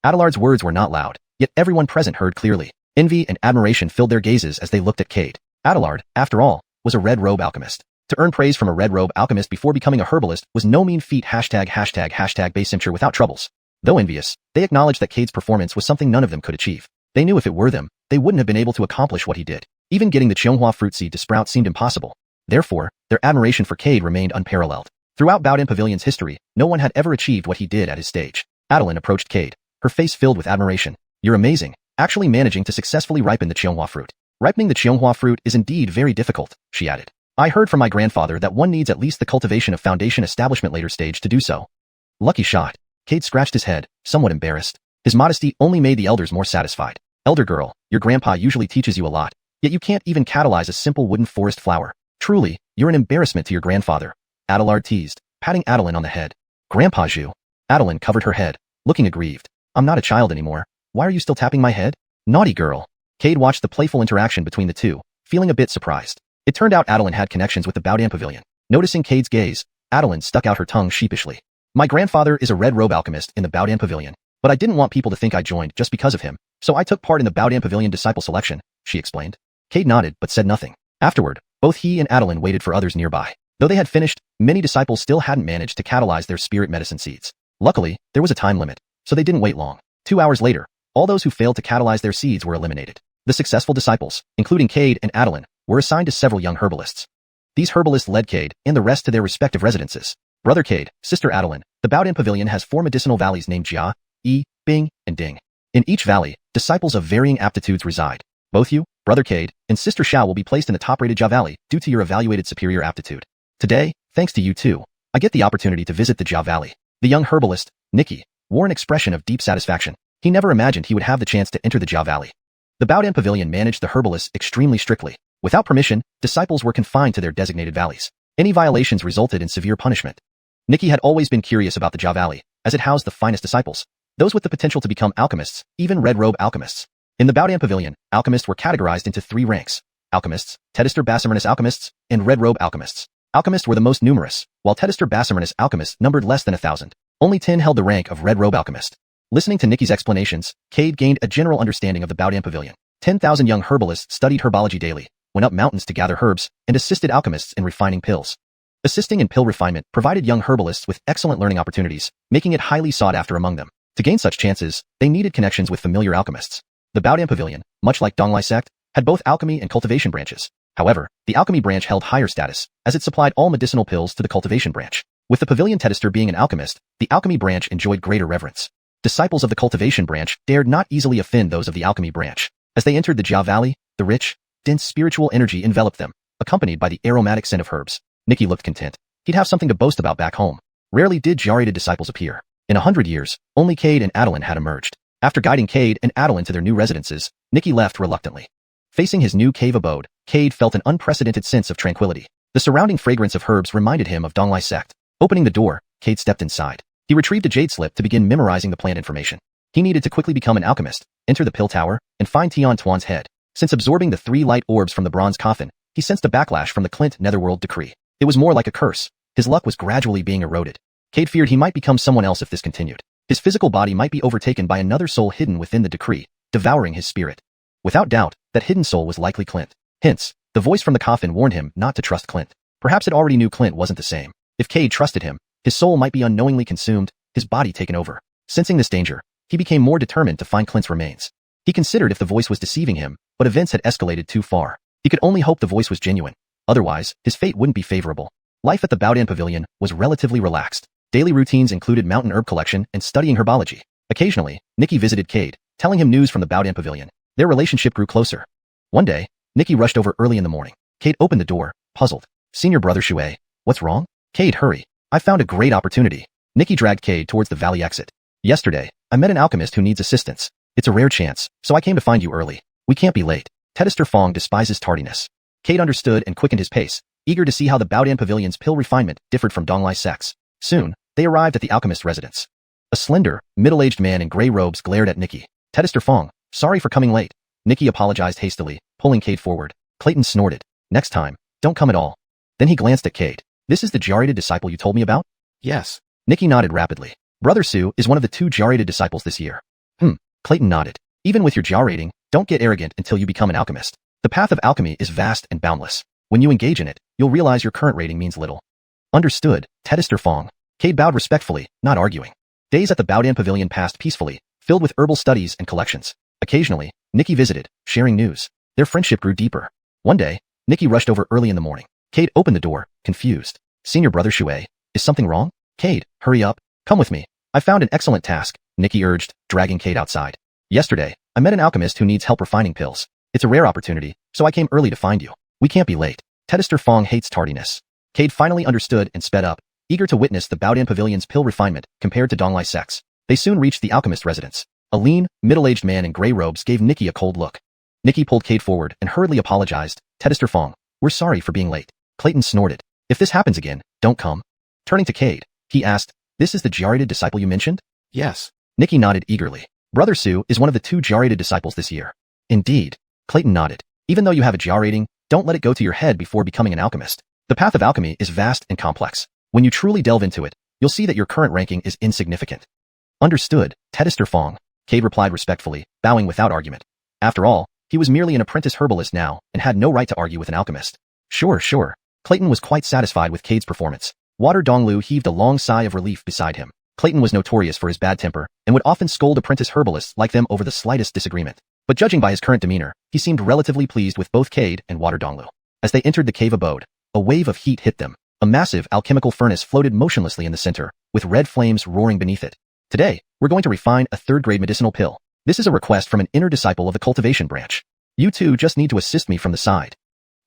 Adelard's words were not loud, yet everyone present heard clearly. Envy and admiration filled their gazes as they looked at Cade. Adelard, after all, was a red robe alchemist. To earn praise from a red robe alchemist before becoming a herbalist was no mean feat. ###basimture without troubles. Though envious, they acknowledged that Cade's performance was something none of them could achieve. They knew if it were them, they wouldn't have been able to accomplish what he did. Even getting the xuanhuan fruit seed to sprout seemed impossible. Therefore, their admiration for Cade remained unparalleled. Throughout Baodan Pavilion's history, no one had ever achieved what he did at his stage. Adeline approached Cade, her face filled with admiration. You're amazing, actually managing to successfully ripen the xuanhuan fruit. Ripening the xuanhuan fruit is indeed very difficult, she added. I heard from my grandfather that one needs at least the cultivation of foundation establishment later stage to do so. Lucky shot. Cade scratched his head, somewhat embarrassed. His modesty only made the elders more satisfied. Elder girl, your grandpa usually teaches you a lot, yet you can't even catalyze a simple wooden forest flower. Truly, you're an embarrassment to your grandfather. Adelard teased, patting Adeline on the head. Grandpa Xiu. Adeline covered her head, looking aggrieved. I'm not a child anymore. Why are you still tapping my head? Naughty girl. Cade watched the playful interaction between the two, feeling a bit surprised. It turned out Adeline had connections with the Baodan Pavilion. Noticing Cade's gaze, Adeline stuck out her tongue sheepishly. My grandfather is a red robe alchemist in the Baodan Pavilion, but I didn't want people to think I joined just because of him, so I took part in the Baodan Pavilion disciple selection, she explained. Cade nodded but said nothing. Afterward, both he and Adeline waited for others nearby. Though they had finished, many disciples still hadn't managed to catalyze their spirit medicine seeds. Luckily, there was a time limit, so they didn't wait long. 2 hours later, all those who failed to catalyze their seeds were eliminated. The successful disciples, including Cade and Adeline, were assigned to several young herbalists. These herbalists led Cade and the rest to their respective residences. Brother Cade, sister Adeline, the Baodan Pavilion has 4 medicinal valleys named Jia, Yi, Bing, and Ding. In each valley, disciples of varying aptitudes reside. Both you, Brother Cade, and Sister Xiao will be placed in the top-rated Jia Valley due to your evaluated superior aptitude. Today, thanks to you two, I get the opportunity to visit the Jia Valley. The young herbalist, Nikki, wore an expression of deep satisfaction. He never imagined he would have the chance to enter the Jia Valley. The Baodan Pavilion managed the herbalists extremely strictly. Without permission, disciples were confined to their designated valleys. Any violations resulted in severe punishment. Nikki had always been curious about the Jia Valley, as it housed the finest disciples, those with the potential to become alchemists, even red robe alchemists. In the Baodan Pavilion, alchemists were categorized into 3 ranks: alchemists, detested alchemists, and red robe alchemists. Alchemists were the most numerous, while detested alchemists numbered less than 1,000. Only 10 held the rank of red robe alchemist. Listening to Nikki's explanations, Cade gained a general understanding of the Baodan Pavilion. 10,000 young herbalists studied herbology daily, went up mountains to gather herbs, and assisted alchemists in refining pills. Assisting in pill refinement provided young herbalists with excellent learning opportunities, making it highly sought after among them. To gain such chances, they needed connections with familiar alchemists. The Baodan Pavilion, much like Donglai sect, had both alchemy and cultivation branches. However, the alchemy branch held higher status, as it supplied all medicinal pills to the cultivation branch. With the pavilion tester being an alchemist, the alchemy branch enjoyed greater reverence. Disciples of the cultivation branch dared not easily offend those of the alchemy branch. As they entered the Jia Valley, the rich, dense spiritual energy enveloped them, accompanied by the aromatic scent of herbs. Nikki looked content. He'd have something to boast about back home. Rarely did Jia disciples appear. In 100 years, only Cade and Adeline had emerged. After guiding Cade and Adeline to their new residences, Nikki left reluctantly. Facing his new cave abode, Cade felt an unprecedented sense of tranquility. The surrounding fragrance of herbs reminded him of Donglai sect. Opening the door, Cade stepped inside. He retrieved a jade slip to begin memorizing the plant information. He needed to quickly become an alchemist, enter the pill tower, and find Xuanhuan's head. Since absorbing the 3 light orbs from the bronze coffin, he sensed a backlash from the Clint Netherworld decree. It was more like a curse. His luck was gradually being eroded. Cade feared he might become someone else if this continued. His physical body might be overtaken by another soul hidden within the decree, devouring his spirit. Without doubt, that hidden soul was likely Clint. Hence, the voice from the coffin warned him not to trust Clint. Perhaps it already knew Clint wasn't the same. If Cade trusted him, his soul might be unknowingly consumed, his body taken over. Sensing this danger, he became more determined to find Clint's remains. He considered if the voice was deceiving him, but events had escalated too far. He could only hope the voice was genuine. Otherwise, his fate wouldn't be favorable. Life at the Baodan Pavilion was relatively relaxed. Daily routines included mountain herb collection and studying herbology. Occasionally, Nikki visited Cade, telling him news from the Baodan Pavilion. Their relationship grew closer. One day, Nikki rushed over early in the morning. Cade opened the door, puzzled. "Senior brother Xue, what's wrong?" "Cade, hurry. I found a great opportunity." Nikki dragged Cade towards the valley exit. "Yesterday, I met an alchemist who needs assistance. It's a rare chance, so I came to find you early. We can't be late." Tedester Fong despises tardiness. Cade understood and quickened his pace, eager to see how the Baodan Pavilion's pill refinement differed from Donglai sect's. Soon, they arrived at the alchemist's residence. A slender, middle-aged man in gray robes glared at Nikki. "Tedester Fong, sorry for coming late." Nikki apologized hastily, pulling Cade forward. Clayton snorted. "Next time, don't come at all." Then he glanced at Cade. "This is the Jia disciple you told me about?" "Yes." Nikki nodded rapidly. "Brother Su is one of the 2 Jia disciples this year." Clayton nodded. "Even with your Jia rating, don't get arrogant until you become an alchemist. The path of alchemy is vast and boundless. When you engage in it, you'll realize your current rating means little." "Understood, Tedester Fong." Cade bowed respectfully, not arguing. Days at the Baodan Pavilion passed peacefully, filled with herbal studies and collections. Occasionally, Nikki visited, sharing news. Their friendship grew deeper. One day, Nikki rushed over early in the morning. Cade opened the door, confused. "Senior brother Xue, is something wrong?" "Cade, hurry up. Come with me. I found an excellent task," Nikki urged, dragging Cade outside. "Yesterday, I met an alchemist who needs help refining pills. It's a rare opportunity, so I came early to find you. We can't be late." Tedester Fong hates tardiness. Cade finally understood and sped up, eager to witness the Baodan Pavilion's pill refinement compared to Donglai sect's. They soon reached the alchemist's residence. A lean, middle-aged man in gray robes gave Nikki a cold look. Nikki pulled Cade forward and hurriedly apologized. "Tedester Fong, we're sorry for being late." Clayton snorted. "If this happens again, don't come." Turning to Cade, he asked, "This is the Jia disciple you mentioned?" "Yes." Nikki nodded eagerly. "Brother Su is one of the 2 Jia disciples this year." "Indeed." Clayton nodded. "Even though you have a Jia rating, don't let it go to your head before becoming an alchemist. The path of alchemy is vast and complex. When you truly delve into it, you'll see that your current ranking is insignificant." "Understood, Tedester Fong," Cade replied respectfully, bowing without argument. After all, he was merely an apprentice herbalist now and had no right to argue with an alchemist. Sure. Clayton was quite satisfied with Cade's performance. Water Donglu heaved a long sigh of relief beside him. Clayton was notorious for his bad temper and would often scold apprentice herbalists like them over the slightest disagreement. But judging by his current demeanor, he seemed relatively pleased with both Cade and Water Donglu. As they entered the cave abode, a wave of heat hit them. A massive alchemical furnace floated motionlessly in the center, with red flames roaring beneath it. "Today, we're going to refine a 3rd-grade medicinal pill. This is a request from an inner disciple of the cultivation branch. You 2 just need to assist me from the side."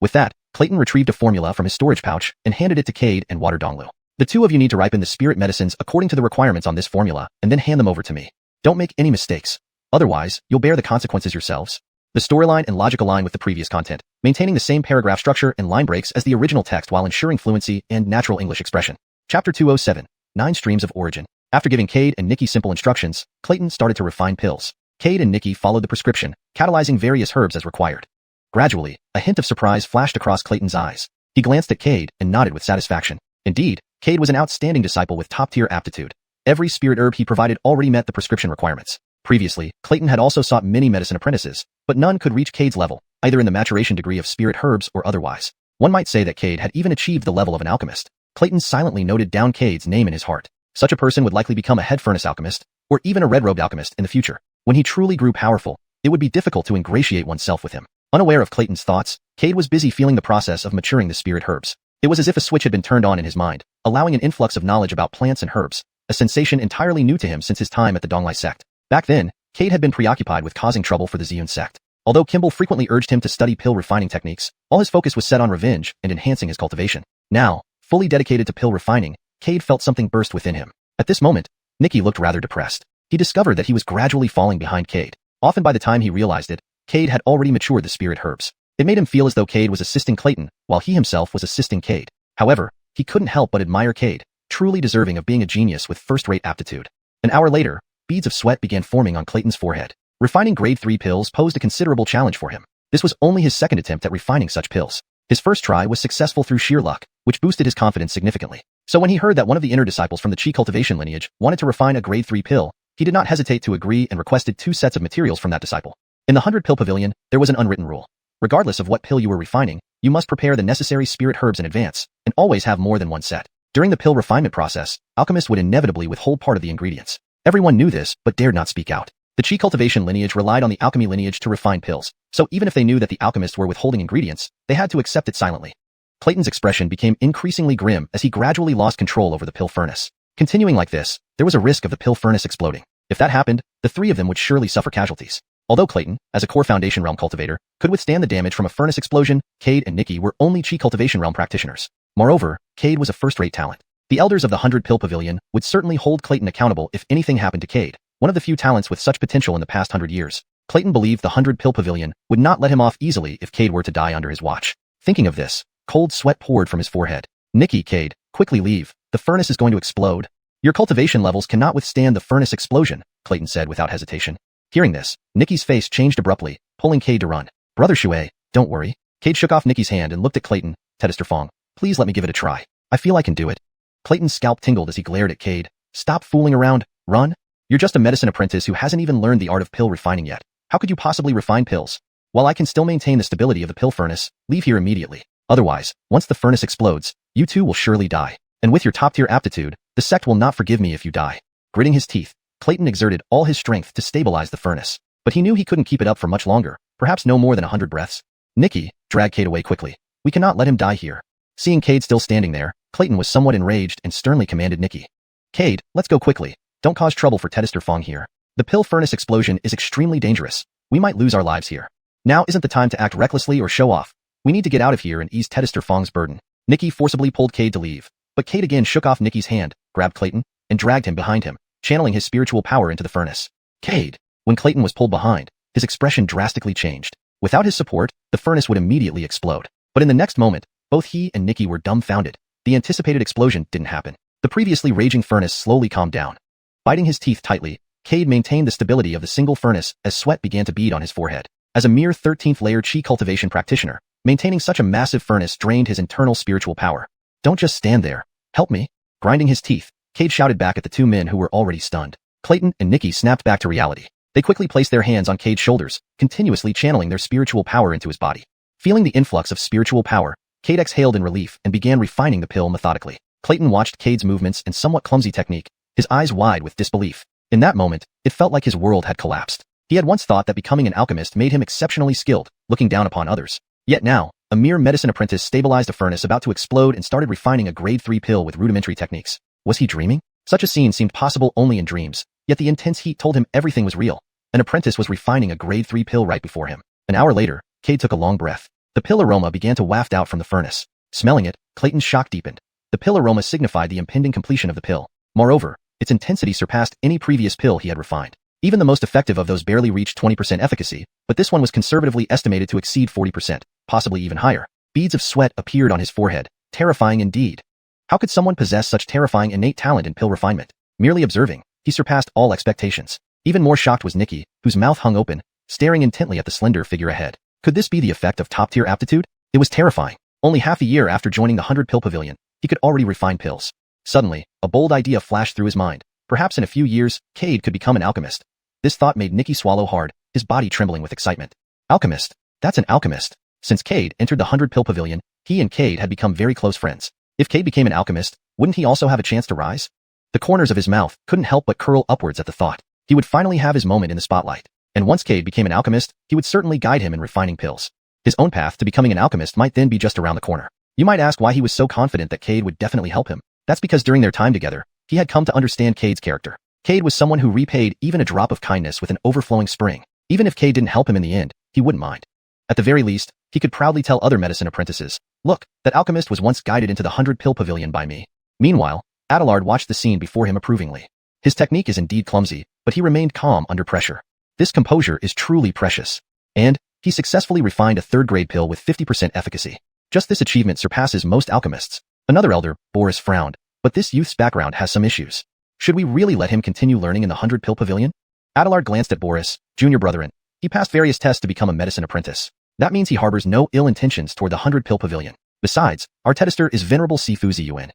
With that, Clayton retrieved a formula from his storage pouch and handed it to Cade and Water Donglu. "The 2 of you need to ripen the spirit medicines according to the requirements on this formula and then hand them over to me. Don't make any mistakes. Otherwise, you'll bear the consequences yourselves." The storyline and logic align with the previous content, maintaining the same paragraph structure and line breaks as the original text while ensuring fluency and natural English expression. Chapter 207, 9 Streams of Origin. After giving Cade and Nikki simple instructions, Clayton started to refine pills. Cade and Nikki followed the prescription, catalyzing various herbs as required. Gradually, a hint of surprise flashed across Clayton's eyes. He glanced at Cade and nodded with satisfaction. Indeed, Cade was an outstanding disciple with top-tier aptitude. Every spirit herb he provided already met the prescription requirements. Previously, Clayton had also sought many medicine apprentices, but none could reach Cade's level, either in the maturation degree of spirit herbs or otherwise. One might say that Cade had even achieved the level of an alchemist. Clayton silently noted down Cade's name in his heart. Such a person would likely become a head furnace alchemist, or even a red-robed alchemist in the future. When he truly grew powerful, it would be difficult to ingratiate oneself with him. Unaware of Clayton's thoughts, Cade was busy feeling the process of maturing the spirit herbs. It was as if a switch had been turned on in his mind, allowing an influx of knowledge about plants and herbs, a sensation entirely new to him since his time at the Donglai sect. Back then, Cade had been preoccupied with causing trouble for the Xiuxian sect. Although Kimball frequently urged him to study pill refining techniques, all his focus was set on revenge and enhancing his cultivation. Now, fully dedicated to pill refining, Cade felt something burst within him. At this moment, Nikki looked rather depressed. He discovered that he was gradually falling behind Cade. Often by the time he realized it, Cade had already matured the spirit herbs. It made him feel as though Cade was assisting Clayton, while he himself was assisting Cade. However, he couldn't help but admire Cade, truly deserving of being a genius with first-rate aptitude. An hour later, beads of sweat began forming on Clayton's forehead. Refining grade 3 pills posed a considerable challenge for him. This was only his second attempt at refining such pills. His first try was successful through sheer luck, which boosted his confidence significantly. So when he heard that one of the inner disciples from the Qi cultivation lineage wanted to refine a grade 3 pill, he did not hesitate to agree and requested 2 sets of materials from that disciple. In the 100-pill pavilion, there was an unwritten rule. Regardless of what pill you were refining, you must prepare the necessary spirit herbs in advance, and always have more than one set. During the pill refinement process, alchemists would inevitably withhold part of the ingredients. Everyone knew this, but dared not speak out. The Qi cultivation lineage relied on the alchemy lineage to refine pills, so even if they knew that the alchemists were withholding ingredients, they had to accept it silently. Clayton's expression became increasingly grim as he gradually lost control over the pill furnace. Continuing like this, there was a risk of the pill furnace exploding. If that happened, the 3 of them would surely suffer casualties. Although Clayton, as a core Foundation Realm cultivator, could withstand the damage from a furnace explosion, Cade and Nikki were only Qi cultivation realm practitioners. Moreover, Cade was a first-rate talent. The elders of the 100-pill pavilion would certainly hold Clayton accountable if anything happened to Cade, one of the few talents with such potential in the past 100 years. Clayton believed the 100-pill pavilion would not let him off easily if Cade were to die under his watch. Thinking of this, cold sweat poured from his forehead. Nikki, Cade, quickly leave. The furnace is going to explode. Your cultivation levels cannot withstand the furnace explosion, Clayton said without hesitation. Hearing this, Nikki's face changed abruptly, pulling Cade to run. Brother Xue, don't worry. Cade shook off Nikki's hand and looked at Clayton. Detested, please let me give it a try. I feel I can do it. Clayton's scalp tingled as he glared at Cade. Stop fooling around, run. You're just a medicine apprentice who hasn't even learned the art of pill refining yet. How could you possibly refine pills? While I can still maintain the stability of the pill furnace, leave here immediately. Otherwise, once the furnace explodes, you too will surely die. And with your top-tier aptitude, the sect will not forgive me if you die. Gritting his teeth, Clayton exerted all his strength to stabilize the furnace. But he knew he couldn't keep it up for much longer, perhaps no more than 100 breaths. Nikki, drag Cade away quickly. We cannot let him die here. Seeing Cade still standing there, Clayton was somewhat enraged and sternly commanded Nikki. Cade, let's go quickly. Don't cause trouble for Detested here. The pill furnace explosion is extremely dangerous. We might lose our lives here. Now isn't the time to act recklessly or show off. We need to get out of here and ease Detested burden. Nikki forcibly pulled Cade to leave, but Cade again shook off Nikki's hand, grabbed Clayton, and dragged him behind him, channeling his spiritual power into the furnace. Cade. When Clayton was pulled behind, his expression drastically changed. Without his support, the furnace would immediately explode. But in the next moment, both he and Nikki were dumbfounded. The anticipated explosion didn't happen. The previously raging furnace slowly calmed down. Biting his teeth tightly, Cade maintained the stability of the single furnace as sweat began to bead on his forehead. As a mere 13th layer Qi cultivation practitioner, maintaining such a massive furnace drained his internal spiritual power. Don't just stand there. Help me. Grinding his teeth, Cade shouted back at the 2 men who were already stunned. Clayton and Nikki snapped back to reality. They quickly placed their hands on Cade's shoulders, continuously channeling their spiritual power into his body. Feeling the influx of spiritual power, Cade exhaled in relief and began refining the pill methodically. Clayton watched Cade's movements and somewhat clumsy technique, his eyes wide with disbelief. In that moment, it felt like his world had collapsed. He had once thought that becoming an alchemist made him exceptionally skilled, looking down upon others. Yet now, a mere medicine apprentice stabilized a furnace about to explode and started refining a grade 3 pill with rudimentary techniques. Was he dreaming? Such a scene seemed possible only in dreams, yet the intense heat told him everything was real. An apprentice was refining a grade 3 pill right before him. An hour later, Cade took a long breath. The pill aroma began to waft out from the furnace. Smelling it, Clayton's shock deepened. The pill aroma signified the impending completion of the pill. Moreover, its intensity surpassed any previous pill he had refined. Even the most effective of those barely reached 20% efficacy, but this one was conservatively estimated to exceed 40%, possibly even higher. Beads of sweat appeared on his forehead, terrifying indeed. How could someone possess such terrifying innate talent in pill refinement? Merely observing, he surpassed all expectations. Even more shocked was Nikki, whose mouth hung open, staring intently at the slender figure ahead. Could this be the effect of top-tier aptitude? It was terrifying. Only half a year after joining the 100-pill pavilion, he could already refine pills. Suddenly, a bold idea flashed through his mind. Perhaps in a few years, Cade could become an alchemist. This thought made Nikki swallow hard, his body trembling with excitement. Alchemist? That's an alchemist. Since Cade entered the 100-pill pavilion, he and Cade had become very close friends. If Cade became an alchemist, wouldn't he also have a chance to rise? The corners of his mouth couldn't help but curl upwards at the thought. He would finally have his moment in the spotlight. And once Cade became an alchemist, he would certainly guide him in refining pills. His own path to becoming an alchemist might then be just around the corner. You might ask why he was so confident that Cade would definitely help him. That's because during their time together, he had come to understand Cade's character. Cade was someone who repaid even a drop of kindness with an overflowing spring. Even if Cade didn't help him in the end, he wouldn't mind. At the very least, he could proudly tell other medicine apprentices, look, that alchemist was once guided into the 100-pill pavilion by me. Meanwhile, Abelard watched the scene before him approvingly. His technique is indeed clumsy, but he remained calm under pressure. This composure is truly precious. And he successfully refined a third-grade pill with 50% efficacy. Just this achievement surpasses most alchemists. Another elder, Boris, frowned, but this youth's background has some issues. Should we really let him continue learning in the 100-pill pavilion? Abelard glanced at Boris, junior brethren. He passed various tests to become a medicine apprentice. That means he harbors no ill intentions toward the 100-pill pavilion. Besides, our tester is venerable xiuxian.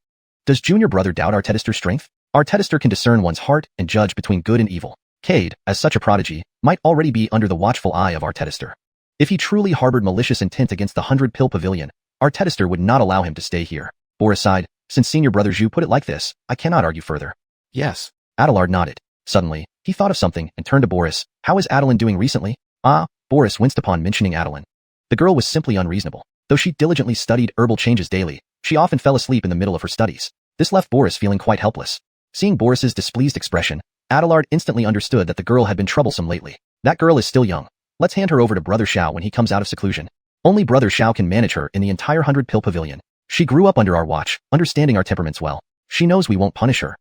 Does junior brother doubt our tester's strength? Our tester can discern one's heart and judge between good and evil. Cade, as such a prodigy, might already be under the watchful eye of our tester. If he truly harbored malicious intent against the 100-pill pavilion, our tester would not allow him to stay here. Boris sighed. Since senior brother Xiu put it like this, I cannot argue further. Yes. Abelard nodded. Suddenly, he thought of something and turned to Boris. How is Adeline doing recently? Boris winced upon mentioning Adeline. The girl was simply unreasonable. Though she diligently studied herbal changes daily, she often fell asleep in the middle of her studies. This left Boris feeling quite helpless. Seeing Boris's displeased expression, Abelard instantly understood that the girl had been troublesome lately. That girl is still young. Let's hand her over to Brother Xiao when he comes out of seclusion. Only Brother Xiao can manage her in the entire 100-pill pavilion. She grew up under our watch, understanding our temperaments well. She knows we won't punish her.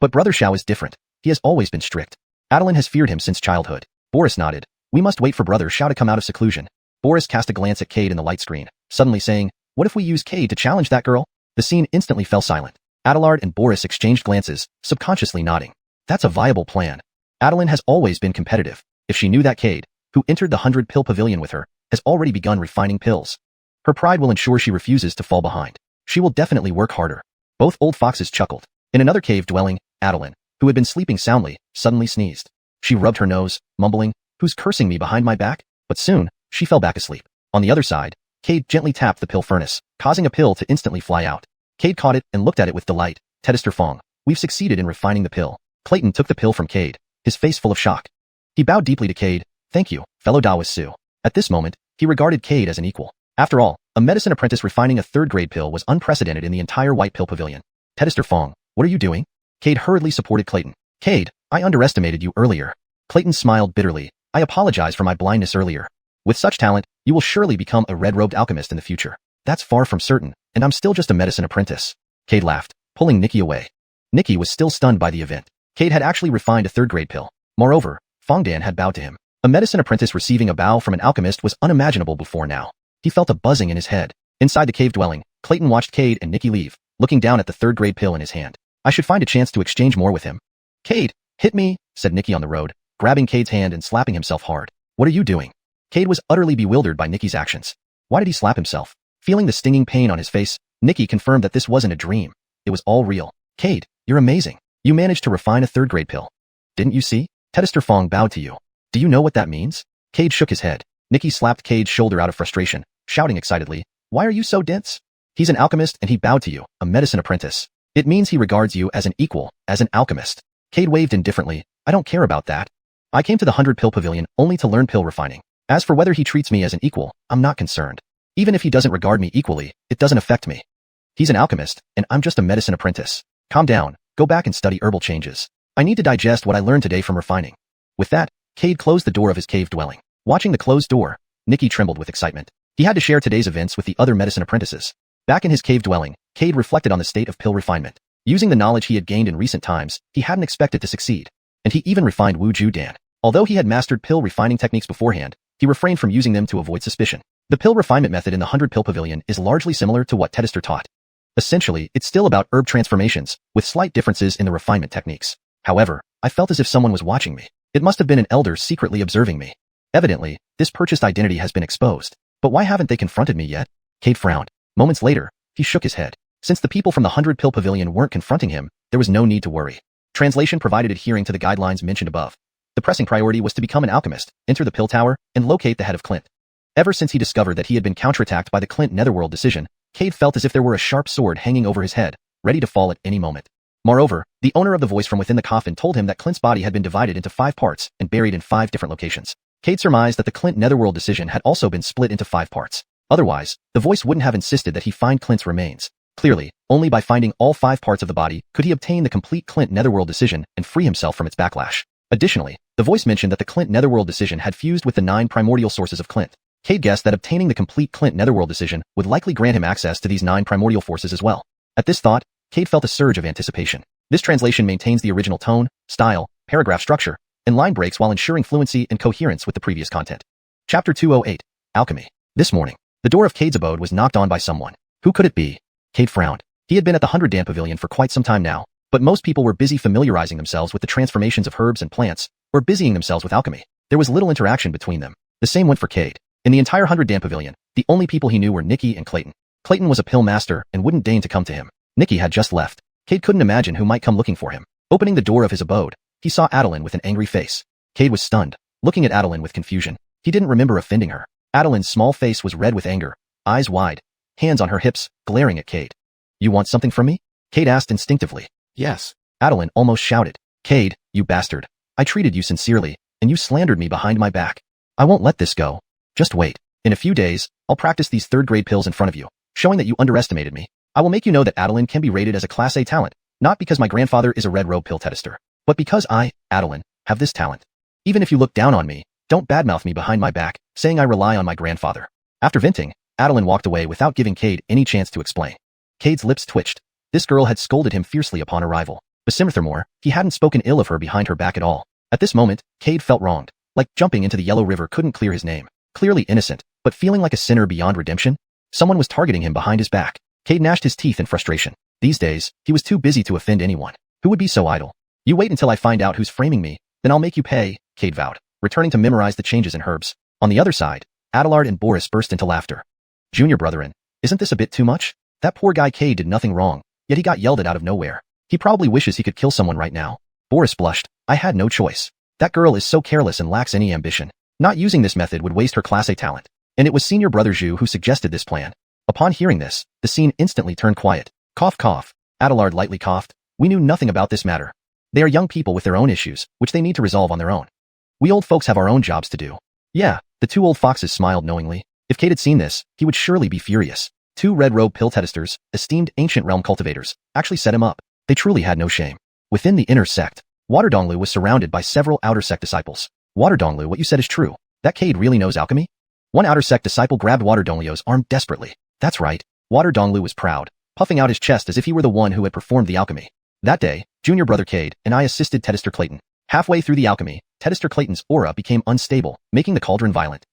But Brother Xiao is different. He has always been strict. Adeline has feared him since childhood. Boris nodded. We must wait for Brother Xiao to come out of seclusion. Boris cast a glance at Cade in the light screen, suddenly saying, what if we use Cade to challenge that girl? The scene instantly fell silent. Abelard and Boris exchanged glances, subconsciously nodding. That's a viable plan. Adeline has always been competitive. If she knew that Cade, who entered the 100-pill pavilion with her, has already begun refining pills, her pride will ensure she refuses to fall behind. She will definitely work harder. Both old foxes chuckled. In another cave dwelling, Adeline, who had been sleeping soundly, suddenly sneezed. She rubbed her nose, mumbling, who's cursing me behind my back? But soon, she fell back asleep. On the other side, Cade gently tapped the pill furnace, causing a pill to instantly fly out. Cade caught it and looked at it with delight. Tester Fong, we've succeeded in refining the pill. Clayton took the pill from Cade, his face full of shock. He bowed deeply to Cade. Thank you, fellow Taoist Su. At this moment, he regarded Cade as an equal. After all, a medicine apprentice refining a third-grade pill was unprecedented in the entire White Pill Pavilion. Tester Fong, what are you doing? Cade hurriedly supported Clayton. Cade, I underestimated you earlier. Clayton smiled bitterly. I apologize for my blindness earlier. With such talent, you will surely become a red-robed alchemist in the future. That's far from certain, and I'm still just a medicine apprentice. Cade laughed, pulling Nikki away. Nikki was still stunned by the event. Cade had actually refined a third-grade pill. Moreover, Fongdan had bowed to him. A medicine apprentice receiving a bow from an alchemist was unimaginable before now. He felt a buzzing in his head. Inside the cave dwelling, Clayton watched Cade and Nikki leave, looking down at the third-grade pill in his hand. I should find a chance to exchange more with him. Cade, hit me, said Nikki on the road, grabbing Cade's hand and slapping himself hard. What are you doing? Cade was utterly bewildered by Nikki's actions. Why did he slap himself? Feeling the stinging pain on his face, Nikki confirmed that this wasn't a dream. It was all real. Cade, you're amazing. You managed to refine a third-grade pill. Didn't you see? Tester Fong bowed to you. Do you know what that means? Cade shook his head. Nikki slapped Cade's shoulder out of frustration, shouting excitedly, why are you so dense? He's an alchemist and he bowed to you, a medicine apprentice. It means he regards you as an equal, as an alchemist. Cade waved indifferently. I don't care about that. I came to the 100-pill pavilion only to learn pill refining. As for whether he treats me as an equal, I'm not concerned. Even if he doesn't regard me equally, it doesn't affect me. He's an alchemist, and I'm just a medicine apprentice. Calm down, go back and study herbal changes. I need to digest what I learned today from refining. With that, Cade closed the door of his cave dwelling. Watching the closed door, Nikki trembled with excitement. He had to share today's events with the other medicine apprentices. Back in his cave dwelling, Cade reflected on the state of pill refinement. Using the knowledge he had gained in recent times, he hadn't expected to succeed. and he even refined Wu Ju Dan. Although he had mastered pill refining techniques beforehand, he refrained from using them to avoid suspicion. The pill refinement method in the 100 Pill Pavilion is largely similar to what Detested taught. Essentially, it's still about herb transformations, with slight differences in the refinement techniques. However, I felt as if someone was watching me. It must have been an elder secretly observing me. Evidently, this purchased identity has been exposed. But why haven't they confronted me yet? Cade frowned. Moments later, he shook his head. Since the people from the 100 Pill Pavilion weren't confronting him, there was no need to worry. Translation provided adhering to the guidelines mentioned above. The pressing priority was to become an alchemist, enter the pill tower, and locate the head of Clint. Ever since he discovered that he had been counterattacked by the Clint Netherworld decision, Cade felt as if there were a sharp sword hanging over his head, ready to fall at any moment. Moreover, the owner of the voice from within the coffin told him that Clint's body had been divided into 5 parts and buried in 5 different locations. Cade surmised that the Clint Netherworld decision had also been split into 5 parts. Otherwise, the voice wouldn't have insisted that he find Clint's remains. Clearly, only by finding all 5 parts of the body could he obtain the complete Clint Netherworld decision and free himself from its backlash. Additionally, the voice mentioned that the Clint Netherworld decision had fused with the 9 primordial sources of Clint. Cade guessed that obtaining the complete Clint Netherworld decision would likely grant him access to these 9 primordial forces as well. At this thought, Cade felt a surge of anticipation. This translation maintains the original tone, style, paragraph structure, and line breaks while ensuring fluency and coherence with the previous content. Chapter 208. Alchemy. This morning, the door of Cade's abode was knocked on by someone. Who could it be? Cade frowned. He had been at the 100 Dan Pavilion for quite some time now, but most people were busy familiarizing themselves with the transformations of herbs and plants, or busying themselves with alchemy. There was little interaction between them. The same went for Cade. In the entire 100 Dan Pavilion, the only people he knew were Nikki and Clayton. Clayton was a pill master and wouldn't deign to come to him. Nikki had just left. Cade couldn't imagine who might come looking for him. Opening the door of his abode, he saw Adeline with an angry face. Cade was stunned, looking at Adeline with confusion. He didn't remember offending her. Adeline's small face was red with anger, eyes wide, hands on her hips, glaring at Cade. You want something from me? Cade asked instinctively. Yes. Adeline almost shouted. Cade, you bastard. I treated you sincerely, and you slandered me behind my back. I won't let this go. Just wait. In a few days, I'll practice these 3rd-grade pills in front of you, showing that you underestimated me. I will make you know that Adeline can be rated as a Class A talent, not because my grandfather is a red robe pill tester, but because I, Adeline, have this talent. Even if you look down on me, don't badmouth me behind my back, saying I rely on my grandfather. After venting, Adeline walked away without giving Cade any chance to explain. Cade's lips twitched. This girl had scolded him fiercely upon arrival. Furthermore, he hadn't spoken ill of her behind her back at all. At this moment, Cade felt wronged, like jumping into the Yellow River couldn't clear his name. Clearly innocent, but feeling like a sinner beyond redemption? Someone was targeting him behind his back. Cade gnashed his teeth in frustration. These days, he was too busy to offend anyone. Who would be so idle? You wait until I find out who's framing me, then I'll make you pay, Cade vowed, returning to memorize the changes in herbs. On the other side, Adelard and Boris burst into laughter. Junior brethren, isn't this a bit too much? That poor guy Cade did nothing wrong, yet he got yelled at out of nowhere. He probably wishes he could kill someone right now. Boris blushed. I had no choice. That girl is so careless and lacks any ambition. Not using this method would waste her Class A talent. And it was senior brother Zhu who suggested this plan. Upon hearing this, the scene instantly turned quiet. Cough cough. Adelard lightly coughed. We knew nothing about this matter. They are young people with their own issues, which they need to resolve on their own. We old folks have our own jobs to do. Yeah, the 2 old foxes smiled knowingly. If Cade had seen this, he would surely be furious. 2 red robe pill testers, esteemed ancient realm cultivators, actually set him up. They truly had no shame. Within the inner sect, Waterdonglu was surrounded by several outer sect disciples. Waterdonglu, what you said is true. That Cade really knows alchemy? One outer sect disciple grabbed Waterdonglu's arm desperately. That's right. Waterdonglu was proud, puffing out his chest as if he were the one who had performed the alchemy. That day, junior brother Cade and I assisted Tedester Clayton. Halfway through the alchemy, Tedester Clayton's aura became unstable, making the cauldron violent.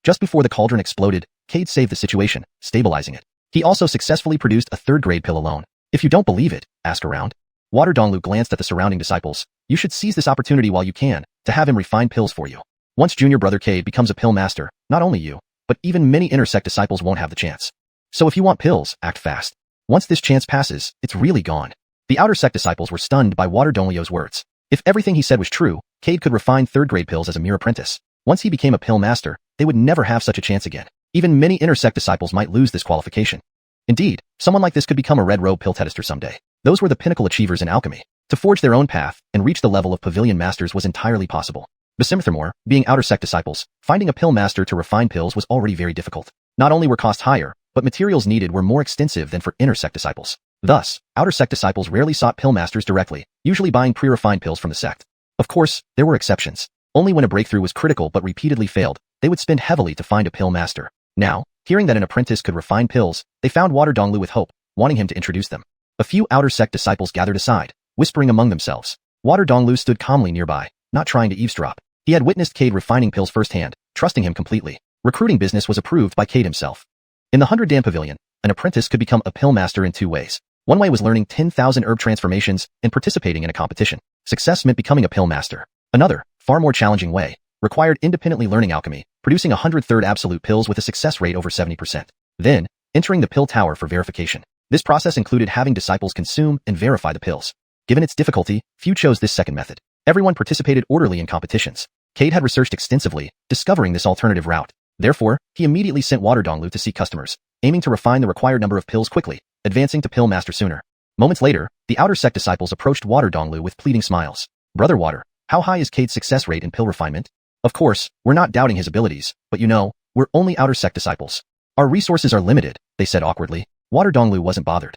Just before the cauldron exploded, Cade saved the situation, stabilizing it. He also successfully produced a 3rd-grade pill alone. If you don't believe it, ask around. Waterdonglu glanced at the surrounding disciples. You should seize this opportunity while you can, to have him refine pills for you. Once junior brother Cade becomes a pill master, not only you, but even many inner sect disciples won't have the chance. So if you want pills, act fast. Once this chance passes, it's really gone. The outer sect disciples were stunned by Waterdonglu's words. If everything he said was true, Cade could refine 3rd-grade pills as a mere apprentice. Once he became a pill master, they would never have such a chance again. Even many inner sect disciples might lose this qualification. Indeed, someone like this could become a red robe pill tester someday. Those were the pinnacle achievers in alchemy. To forge their own path and reach the level of pavilion masters was entirely possible. Furthermore, being outer sect disciples, finding a pill master to refine pills was already very difficult. Not only were costs higher, but materials needed were more extensive than for inner sect disciples. Thus, outer sect disciples rarely sought pill masters directly, usually buying pre-refined pills from the sect. Of course, there were exceptions. Only when a breakthrough was critical but repeatedly failed, they would spend heavily to find a pill master. Now, hearing that an apprentice could refine pills, they found Waterdonglu with hope, wanting him to introduce them. A few outer sect disciples gathered aside, whispering among themselves. Water Donglu stood calmly nearby, not trying to eavesdrop. He had witnessed Cade refining pills firsthand, trusting him completely. Recruiting business was approved by Cade himself. In the 100-Dan Pavilion, an apprentice could become a pill master in 2 ways. One way was learning 10,000 herb transformations and participating in a competition. Success meant becoming a pill master. Another, far more challenging way, required independently learning alchemy, producing 100 absolute pills with a success rate over 70%. Then, entering the pill tower for verification. This process included having disciples consume and verify the pills. Given its difficulty, few chose this second method. Everyone participated orderly in competitions. Cade had researched extensively, discovering this alternative route. Therefore, he immediately sent Water Donglu to seek customers, aiming to refine the required number of pills quickly, advancing to pill master sooner. Moments later, the outer sect disciples approached Water Donglu with pleading smiles. Brother Water, how high is Cade's success rate in pill refinement? Of course, we're not doubting his abilities, but we're only outer sect disciples. Our resources are limited, they said awkwardly. Water Donglu wasn't bothered.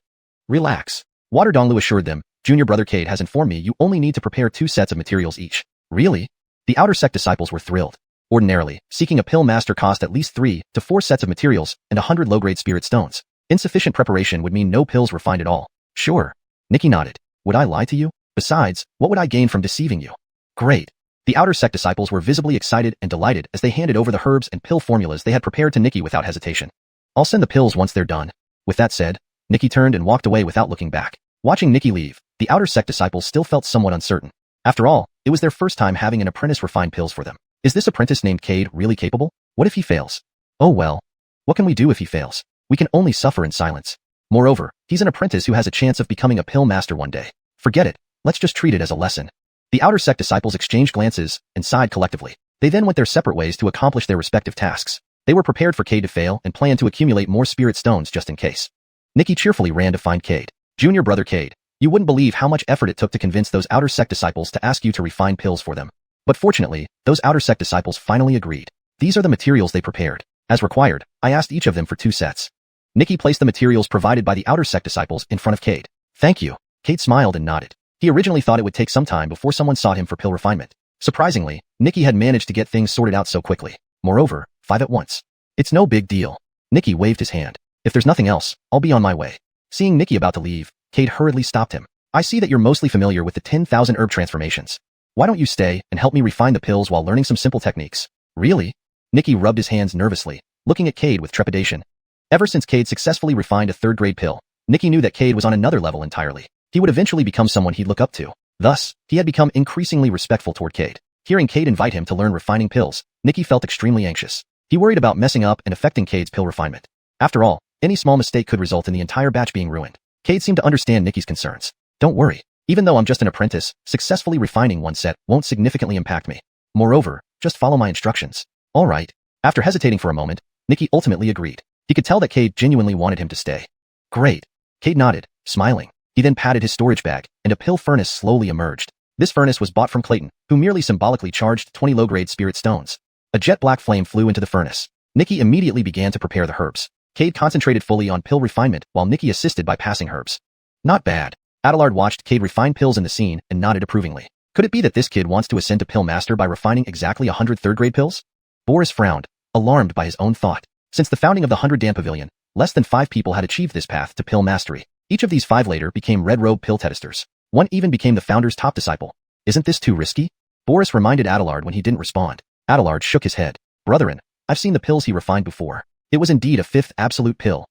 Relax. Water Donglu assured them, Junior Brother Cade has informed me you only need to prepare 2 sets of materials each. Really? The outer sect disciples were thrilled. Ordinarily, seeking a pill master cost at least 3 to 4 sets of materials and 100 low-grade spirit stones. Insufficient preparation would mean no pills refined at all. Sure. Nikki nodded. Would I lie to you? Besides, what would I gain from deceiving you? Great. The outer sect disciples were visibly excited and delighted as they handed over the herbs and pill formulas they had prepared to Nikki without hesitation. I'll send the pills once they're done. With that said, Nikki turned and walked away without looking back. Watching Nikki leave, the outer sect disciples still felt somewhat uncertain. After all, it was their first time having an apprentice refine pills for them. Is this apprentice named Cade really capable? What if he fails? Oh well. What can we do if he fails? We can only suffer in silence. Moreover, he's an apprentice who has a chance of becoming a pill master one day. Forget it. Let's just treat it as a lesson. The outer sect disciples exchanged glances and sighed collectively. They then went their separate ways to accomplish their respective tasks. They were prepared for Cade to fail and planned to accumulate more spirit stones just in case. Nikki cheerfully ran to find Cade. Junior Brother Cade, you wouldn't believe how much effort it took to convince those outer sect disciples to ask you to refine pills for them. But fortunately, those outer sect disciples finally agreed. These are the materials they prepared. As required, I asked each of them for 2 sets. Nikki placed the materials provided by the outer sect disciples in front of Cade. Thank you. Cade smiled and nodded. He originally thought it would take some time before someone sought him for pill refinement. Surprisingly, Nikki had managed to get things sorted out so quickly. Moreover, 5 at once. It's no big deal. Nikki waved his hand. If there's nothing else, I'll be on my way. Seeing Nikki about to leave, Cade hurriedly stopped him. I see that you're mostly familiar with the 10,000 herb transformations. Why don't you stay and help me refine the pills while learning some simple techniques? Really? Nikki rubbed his hands nervously, looking at Cade with trepidation. Ever since Cade successfully refined a 3rd-grade pill, Nikki knew that Cade was on another level entirely. He would eventually become someone he'd look up to. Thus, he had become increasingly respectful toward Cade. Hearing Cade invite him to learn refining pills, Nikki felt extremely anxious. He worried about messing up and affecting Cade's pill refinement. After all, any small mistake could result in the entire batch being ruined. Cade seemed to understand Nikki's concerns. Don't worry. Even though I'm just an apprentice, successfully refining 1 set won't significantly impact me. Moreover, just follow my instructions. All right. After hesitating for a moment, Nikki ultimately agreed. He could tell that Cade genuinely wanted him to stay. Great. Cade nodded, smiling. He then patted his storage bag, and a pill furnace slowly emerged. This furnace was bought from Clayton, who merely symbolically charged 20 low-grade spirit stones. A jet black flame flew into the furnace. Nikki immediately began to prepare the herbs. Cade concentrated fully on pill refinement while Nikki assisted by passing herbs. Not bad. Adelard watched Cade refine pills in the scene and nodded approvingly. Could it be that this kid wants to ascend to pill master by refining exactly 100 3rd-grade pills? Boris frowned, alarmed by his own thought. Since the founding of the 100-Dan Pavilion, less than 5 people had achieved this path to pill mastery. Each of these 5 later became red-robe pill testers. One even became the founder's top disciple. Isn't this too risky? Boris reminded Adelard when he didn't respond. Adelard shook his head. Brethren, I've seen the pills he refined before. It was indeed a 5th absolute pill.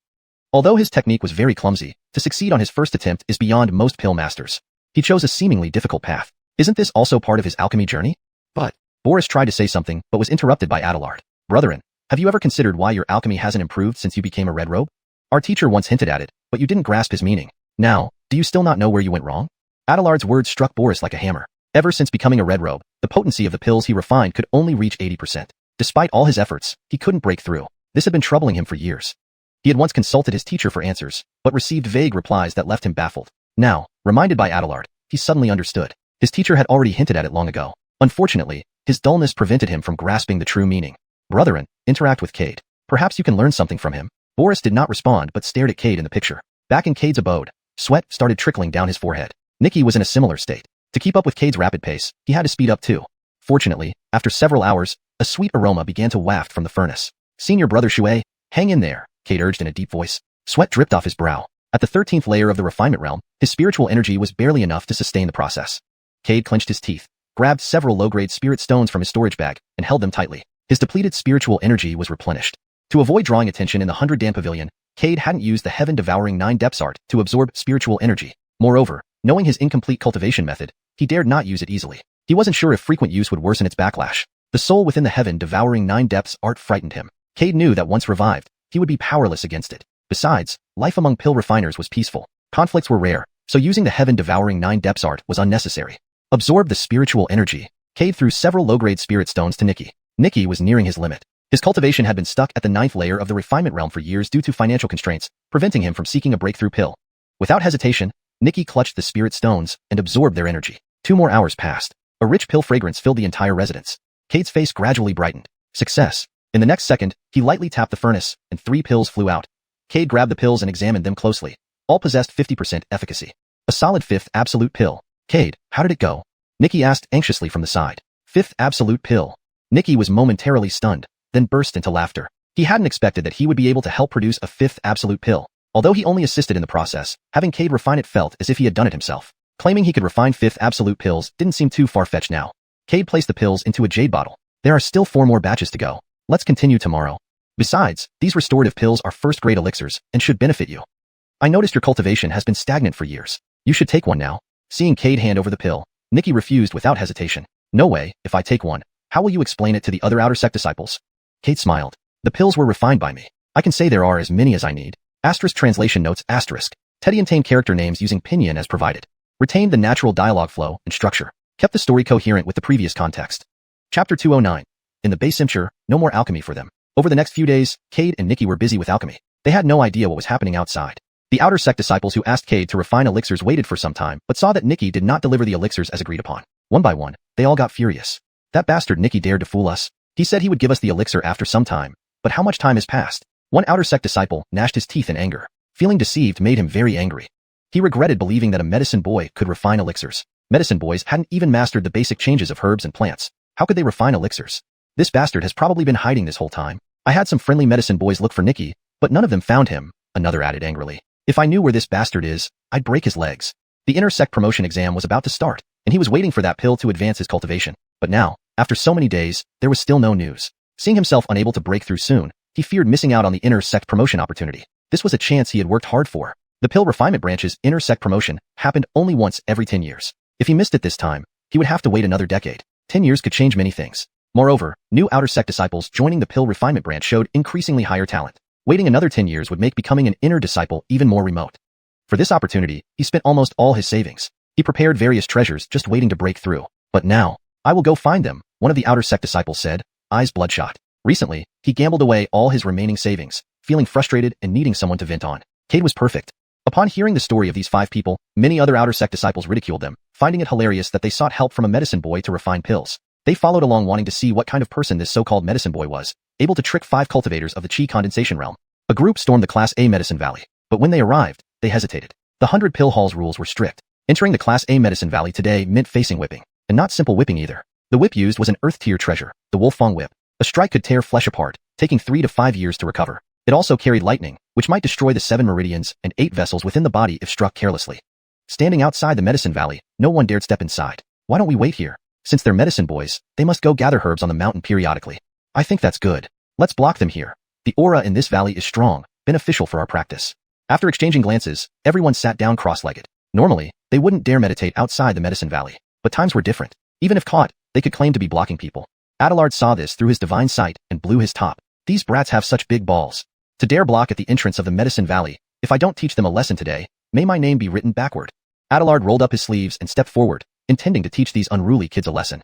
Although his technique was very clumsy, to succeed on his first attempt is beyond most pill masters. He chose a seemingly difficult path. Isn't this also part of his alchemy journey? But, Boris tried to say something but was interrupted by Adelard. Brethren, have you ever considered why your alchemy hasn't improved since you became a red robe? Our teacher once hinted at it, but you didn't grasp his meaning. Now, do you still not know where you went wrong? Adelard's words struck Boris like a hammer. Ever since becoming a red robe, the potency of the pills he refined could only reach 80%. Despite all his efforts, he couldn't break through. This had been troubling him for years. He had once consulted his teacher for answers, but received vague replies that left him baffled. Now, reminded by Adelard, he suddenly understood. His teacher had already hinted at it long ago. Unfortunately, his dullness prevented him from grasping the true meaning. Brethren, interact with Cade. Perhaps you can learn something from him. Boris did not respond but stared at Cade in the picture. Back in Cade's abode, sweat started trickling down his forehead. Nikki was in a similar state. To keep up with Cade's rapid pace, he had to speed up too. Fortunately, after several hours, a sweet aroma began to waft from the furnace. Senior brother Xue, hang in there, Cade urged in a deep voice. Sweat dripped off his brow. At the 13th layer of the refinement realm, his spiritual energy was barely enough to sustain the process. Cade clenched his teeth, grabbed several low-grade spirit stones from his storage bag, and held them tightly. His depleted spiritual energy was replenished. To avoid drawing attention in the 100-dan pavilion, Cade hadn't used the heaven-devouring 9-depths art to absorb spiritual energy. Moreover, knowing his incomplete cultivation method, he dared not use it easily. He wasn't sure if frequent use would worsen its backlash. The soul within the heaven-devouring 9-depths art frightened him. Cade knew that once revived, he would be powerless against it. Besides, life among pill refiners was peaceful. Conflicts were rare, so using the heaven-devouring 9-depths art was unnecessary. Absorb the spiritual energy. Cade threw several low-grade spirit stones to Nikki. Nikki was nearing his limit. His cultivation had been stuck at the 9th layer of the refinement realm for years due to financial constraints, preventing him from seeking a breakthrough pill. Without hesitation, Nikki clutched the spirit stones and absorbed their energy. 2 more hours passed. A rich pill fragrance filled the entire residence. Cade's face gradually brightened. Success. In the next second, he lightly tapped the furnace, and 3 pills flew out. Cade grabbed the pills and examined them closely. All possessed 50% efficacy. A solid 5th absolute pill. Cade, how did it go? Nikki asked anxiously from the side. 5th absolute pill. Nikki was momentarily stunned, then burst into laughter. He hadn't expected that he would be able to help produce a 5th absolute pill. Although he only assisted in the process, having Cade refine it felt as if he had done it himself. Claiming he could refine 5th absolute pills didn't seem too far-fetched now. Cade placed the pills into a jade bottle. There are still 4 more batches to go. Let's continue tomorrow. Besides, these restorative pills are first-grade elixirs and should benefit you. I noticed your cultivation has been stagnant for years. You should take one now. Seeing Cade hand over the pill, Nikki refused without hesitation. No way, if I take one, how will you explain it to the other outer sect disciples? Cade smiled. The pills were refined by me. I can say there are as many as I need. Asterisk translation notes asterisk. Teddy obtained character names using pinyin as provided. Retained the natural dialogue flow and structure. Kept the story coherent with the previous context. Chapter 209. In the base Simchur, no more alchemy for them. Over the next few days, Cade and Nikki were busy with alchemy. They had no idea what was happening outside. The outer sect disciples who asked Cade to refine elixirs waited for some time, but saw that Nikki did not deliver the elixirs as agreed upon. One by one, they all got furious. That bastard Nikki dared to fool us. He said he would give us the elixir after some time, but how much time has passed? One outer sect disciple gnashed his teeth in anger. Feeling deceived made him very angry. He regretted believing that a medicine boy could refine elixirs. Medicine boys hadn't even mastered the basic changes of herbs and plants. How could they refine elixirs? This bastard has probably been hiding this whole time. I had some friendly medicine boys look for Nikki, but none of them found him, another added angrily. If I knew where this bastard is, I'd break his legs. The inner sect promotion exam was about to start, and he was waiting for that pill to advance his cultivation. But now, after so many days, there was still no news. Seeing himself unable to break through soon, he feared missing out on the inner sect promotion opportunity. This was a chance he had worked hard for. The pill refinement branch's inner sect promotion happened only once every 10 years. If he missed it this time, he would have to wait another decade. 10 years could change many things. Moreover, new outer sect disciples joining the pill refinement branch showed increasingly higher talent. Waiting another 10 years would make becoming an inner disciple even more remote. For this opportunity, he spent almost all his savings. He prepared various treasures just waiting to break through. But now, I will go find them, one of the outer sect disciples said, eyes bloodshot. Recently, he gambled away all his remaining savings, feeling frustrated and needing someone to vent on. Cade was perfect. Upon hearing the story of these 5 people, many other outer sect disciples ridiculed them, finding it hilarious that they sought help from a medicine boy to refine pills. They followed along wanting to see what kind of person this so-called medicine boy was, able to trick 5 cultivators of the Qi condensation realm. A group stormed the Class A Medicine Valley, but when they arrived, they hesitated. The 100 pill hall's rules were strict. Entering the Class A Medicine Valley today meant facing whipping, and not simple whipping either. The whip used was an earth-tier treasure, the Wolfang whip. A strike could tear flesh apart, taking 3 to 5 years to recover. It also carried lightning, which might destroy the 7 meridians and 8 vessels within the body if struck carelessly. Standing outside the Medicine Valley, no one dared step inside. Why don't we wait here? Since they're medicine boys, they must go gather herbs on the mountain periodically. I think that's good. Let's block them here. The aura in this valley is strong, beneficial for our practice. After exchanging glances, everyone sat down cross-legged. Normally, they wouldn't dare meditate outside the Medicine Valley, but times were different. Even if caught, they could claim to be blocking people. Adelard saw this through his divine sight and blew his top. These brats have such big balls. To dare block at the entrance of the Medicine Valley, if I don't teach them a lesson today, may my name be written backward. Adelard rolled up his sleeves and stepped forward, intending to teach these unruly kids a lesson.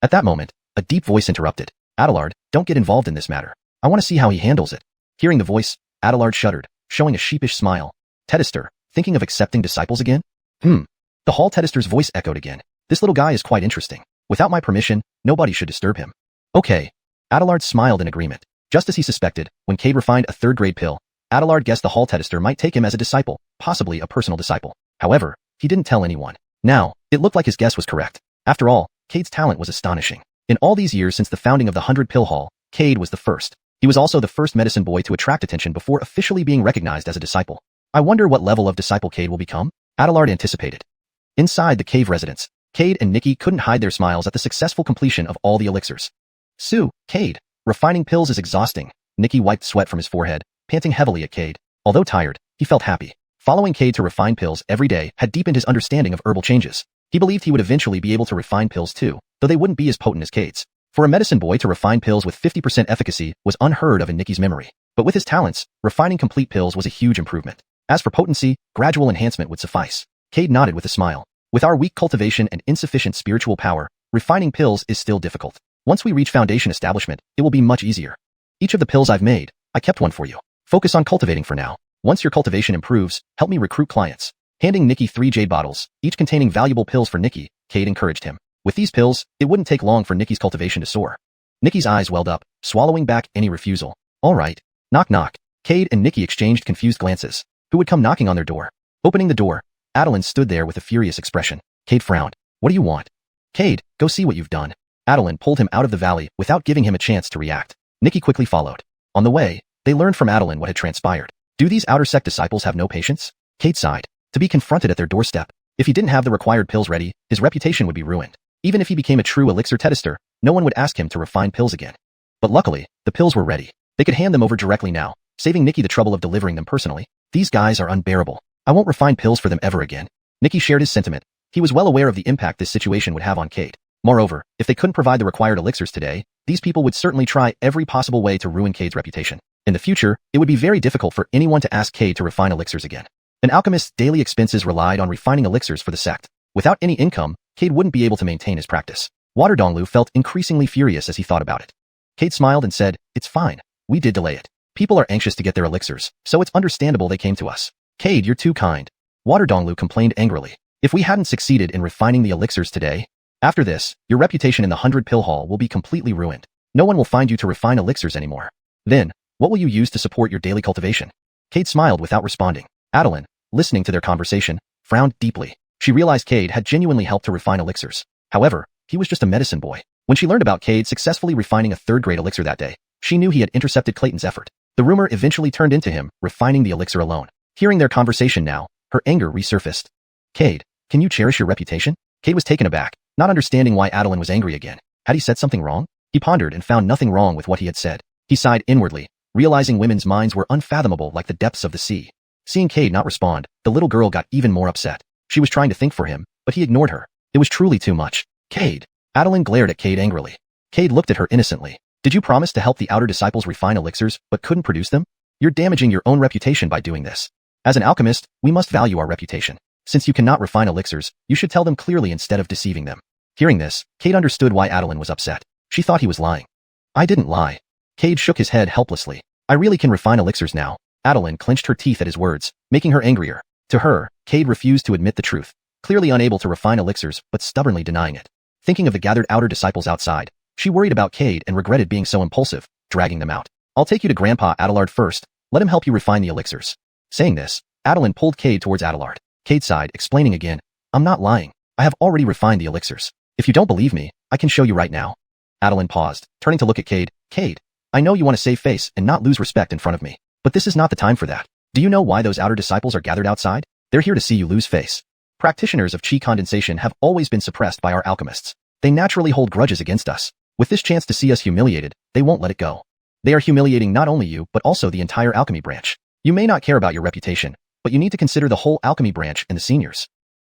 At that moment, a deep voice interrupted. Adelard, don't get involved in this matter. I want to see how he handles it. Hearing the voice, Adelard shuddered, showing a sheepish smile. Tedister, thinking of accepting disciples again? The Hall Tedister's voice echoed again. This little guy is quite interesting. Without my permission, nobody should disturb him. Okay. Adelard smiled in agreement. Just as he suspected, when Cade refined a 3rd-grade pill, Adelard guessed the Hall Tedister might take him as a disciple, possibly a personal disciple. However, he didn't tell anyone. Now, it looked like his guess was correct. After all, Cade's talent was astonishing. In all these years since the founding of the 100 Pill Hall, Cade was the first. He was also the first medicine boy to attract attention before officially being recognized as a disciple. I wonder what level of disciple Cade will become? Adelard anticipated. Inside the cave residence, Cade and Nikki couldn't hide their smiles at the successful completion of all the elixirs. Cade. Refining pills is exhausting. Nikki wiped sweat from his forehead, panting heavily at Cade. Although tired, he felt happy. Following Cade to refine pills every day had deepened his understanding of herbal changes. He believed he would eventually be able to refine pills too, though they wouldn't be as potent as Cade's. For a medicine boy to refine pills with 50% efficacy was unheard of in Nikki's memory. But with his talents, refining complete pills was a huge improvement. As for potency, gradual enhancement would suffice. Cade nodded with a smile. With our weak cultivation and insufficient spiritual power, refining pills is still difficult. Once we reach foundation establishment, it will be much easier. Each of the pills I've made, I kept one for you. Focus on cultivating for now. Once your cultivation improves, help me recruit clients. Handing Nikki 3 jade bottles, each containing valuable pills for Nikki, Cade encouraged him. With these pills, it wouldn't take long for Nikki's cultivation to soar. Nikki's eyes welled up, swallowing back any refusal. All right. Knock knock. Cade and Nikki exchanged confused glances. Who would come knocking on their door? Opening the door, Adeline stood there with a furious expression. Cade frowned. What do you want? Cade, go see what you've done. Adeline pulled him out of the valley without giving him a chance to react. Nikki quickly followed. On the way, they learned from Adeline what had transpired. Do these outer sect disciples have no patience? Cade sighed. To be confronted at their doorstep. If he didn't have the required pills ready, his reputation would be ruined. Even if he became a true elixir tester, no one would ask him to refine pills again. But luckily, the pills were ready. They could hand them over directly now, saving Nikki the trouble of delivering them personally. These guys are unbearable. I won't refine pills for them ever again. Nikki shared his sentiment. He was well aware of the impact this situation would have on Cade. Moreover, if they couldn't provide the required elixirs today, these people would certainly try every possible way to ruin Cade's reputation. In the future, it would be very difficult for anyone to ask Cade to refine elixirs again. An alchemist's daily expenses relied on refining elixirs for the sect. Without any income, Cade wouldn't be able to maintain his practice. Water Donglu felt increasingly furious as he thought about it. Cade smiled and said, "It's fine. We did delay it. People are anxious to get their elixirs, so it's understandable they came to us." "Cade, you're too kind." Water Donglu complained angrily. "If we hadn't succeeded in refining the elixirs today, after this, your reputation in the 100-pill hall will be completely ruined. No one will find you to refine elixirs anymore. Then, what will you use to support your daily cultivation?" Cade smiled without responding. Adeline, listening to their conversation, frowned deeply. She realized Cade had genuinely helped to refine elixirs. However, he was just a medicine boy. When she learned about Cade successfully refining a third-grade elixir that day, she knew he had intercepted Clayton's effort. The rumor eventually turned into him refining the elixir alone. Hearing their conversation now, her anger resurfaced. "Cade, can you cherish your reputation?" Cade was taken aback, not understanding why Adeline was angry again. Had he said something wrong? He pondered and found nothing wrong with what he had said. He sighed inwardly, realizing women's minds were unfathomable like the depths of the sea. Seeing Cade not respond, the little girl got even more upset. She was trying to think for him, but he ignored her. It was truly too much. "Cade." Adeline glared at Cade angrily. Cade looked at her innocently. "Did you promise to help the outer disciples refine elixirs, but couldn't produce them? You're damaging your own reputation by doing this. As an alchemist, we must value our reputation. Since you cannot refine elixirs, you should tell them clearly instead of deceiving them." Hearing this, Cade understood why Adeline was upset. She thought he was lying. "I didn't lie." Cade shook his head helplessly. "I really can refine elixirs now." Adeline clenched her teeth at his words, making her angrier. To her, Cade refused to admit the truth, clearly unable to refine elixirs but stubbornly denying it. Thinking of the gathered outer disciples outside, she worried about Cade and regretted being so impulsive, dragging them out. "I'll take you to Grandpa Adelard first. Let him help you refine the elixirs." Saying this, Adeline pulled Cade towards Adelard. Cade sighed, explaining again, "I'm not lying. I have already refined the elixirs. If you don't believe me, I can show you right now." Adeline paused, turning to look at Cade. "Cade, I know you want to save face and not lose respect in front of me, but this is not the time for that. Do you know why those outer disciples are gathered outside? They're here to see you lose face. Practitioners of chi condensation have always been suppressed by our alchemists. They naturally hold grudges against us. With this chance to see us humiliated, they won't let it go. They are humiliating not only you but also the entire alchemy branch. You may not care about your reputation, but you need to consider the whole alchemy branch and the seniors."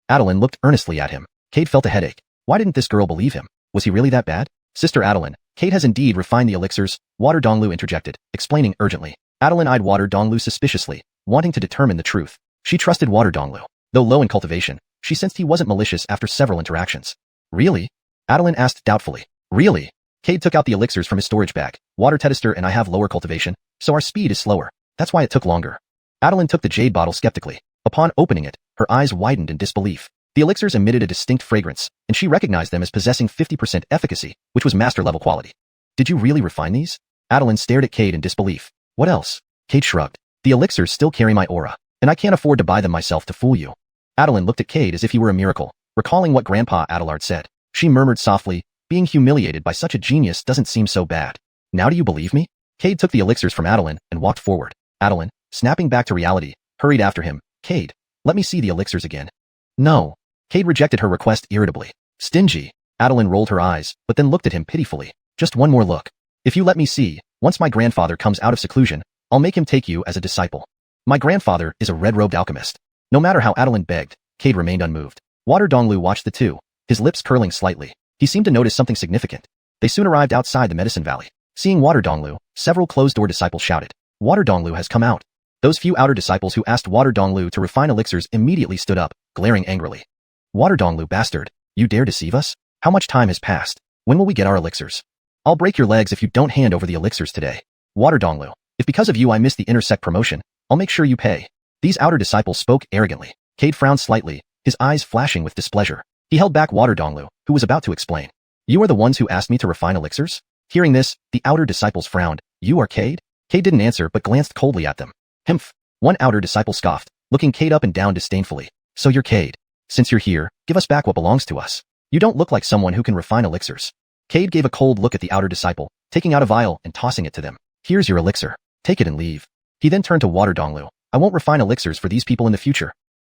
Adeline looked earnestly at him. Cade felt a headache. Why didn't this girl believe him? Was he really that bad? "Sister Adeline, Cade has indeed refined the elixirs," Water Donglu interjected, explaining urgently. Adeline eyed Water Donglu suspiciously, wanting to determine the truth. She trusted Water Donglu. Though low in cultivation, she sensed he wasn't malicious after several interactions. "Really?" Adeline asked doubtfully. "Really?" Cade took out the elixirs from his storage bag. "Water Tester and I have lower cultivation, so our speed is slower. That's why it took longer." Adeline took the jade bottle skeptically. Upon opening it, her eyes widened in disbelief. The elixirs emitted a distinct fragrance, and she recognized them as possessing 50% efficacy, which was master-level quality. "Did you really refine these?" Adeline stared at Cade in disbelief. "What else?" Cade shrugged. "The elixirs still carry my aura, and I can't afford to buy them myself to fool you." Adeline looked at Cade as if he were a miracle, recalling what Grandpa Adelard said. She murmured softly, "Being humiliated by such a genius doesn't seem so bad. Now do you believe me?" Cade took the elixirs from Adeline and walked forward. Adeline, snapping back to reality, hurried after him. "Cade, let me see the elixirs again." "No." Cade rejected her request irritably. Stingy. Adeline rolled her eyes, but then looked at him pitifully. Just one more look. If you let me see, once my grandfather comes out of seclusion, I'll make him take you as a disciple. My grandfather is a red-robed alchemist. No matter how Adeline begged, Cade remained unmoved. Water Donglu watched the two, his lips curling slightly. He seemed to notice something significant. They soon arrived outside the medicine valley. Seeing Water Donglu, several closed-door disciples shouted, Water Donglu has come out. Those few outer disciples who asked Water Donglu to refine elixirs immediately stood up, glaring angrily. Water Donglu bastard, you dare deceive us? How much time has passed? When will we get our elixirs? I'll break your legs if you don't hand over the elixirs today. Water Donglu, if because of you I missed the inner sect promotion, I'll make sure you pay. These outer disciples spoke arrogantly. Cade frowned slightly, his eyes flashing with displeasure. He held back Water Donglu, who was about to explain. You are the ones who asked me to refine elixirs? Hearing this, the outer disciples frowned. You are Cade? Cade didn't answer but glanced coldly at them. Humph. One outer disciple scoffed, looking Cade up and down disdainfully. So you're Cade. Since you're here, give us back what belongs to us. You don't look like someone who can refine elixirs. Cade gave a cold look at the outer disciple, taking out a vial and tossing it to them. Here's your elixir. Take it and leave. He then turned to Water Donglu. I won't refine elixirs for these people in the future.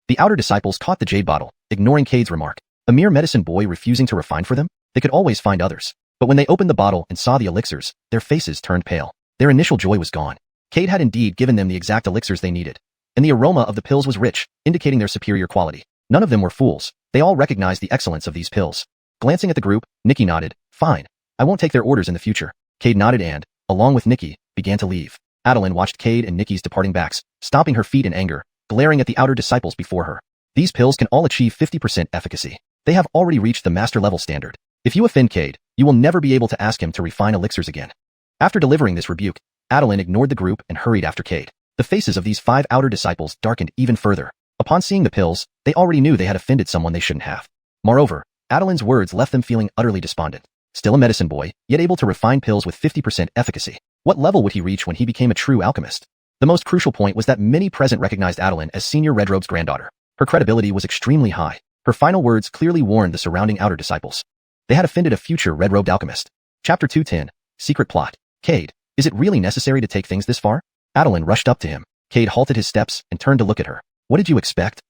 The outer disciples caught the jade bottle, ignoring Cade's remark. A mere medicine boy refusing to refine for them? They could always find others. But when they opened the bottle and saw the elixirs, their faces turned pale. Their initial joy was gone. Cade had indeed given them the exact elixirs they needed. And the aroma of the pills was rich, indicating their superior quality. None of them were fools. They all recognized the excellence of these pills. Glancing at the group, Nikki nodded. Fine. I won't take their orders in the future. Cade nodded and, along with Nikki, began to leave. Adeline watched Cade and Nikki's departing backs, stomping her feet in anger, glaring at the outer disciples before her. These pills can all achieve 50% efficacy. They have already reached the master level standard. If you offend Cade, you will never be able to ask him to refine elixirs again. After delivering this rebuke, Adeline ignored the group and hurried after Cade. The faces of these 5 outer disciples darkened even further. Upon seeing the pills, they already knew they had offended someone they shouldn't have. Moreover, Adeline's words left them feeling utterly despondent. Still a medicine boy, yet able to refine pills with 50% efficacy. What level would he reach when he became a true alchemist? The most crucial point was that many present recognized Adeline as Senior Red Robe's granddaughter. Her credibility was extremely high. Her final words clearly warned the surrounding outer disciples. They had offended a future red-robed alchemist. Chapter 210. Secret Plot. Cade, is it really necessary to take things this far? Adeline rushed up to him. Cade halted his steps and turned to look at her. What did you expect?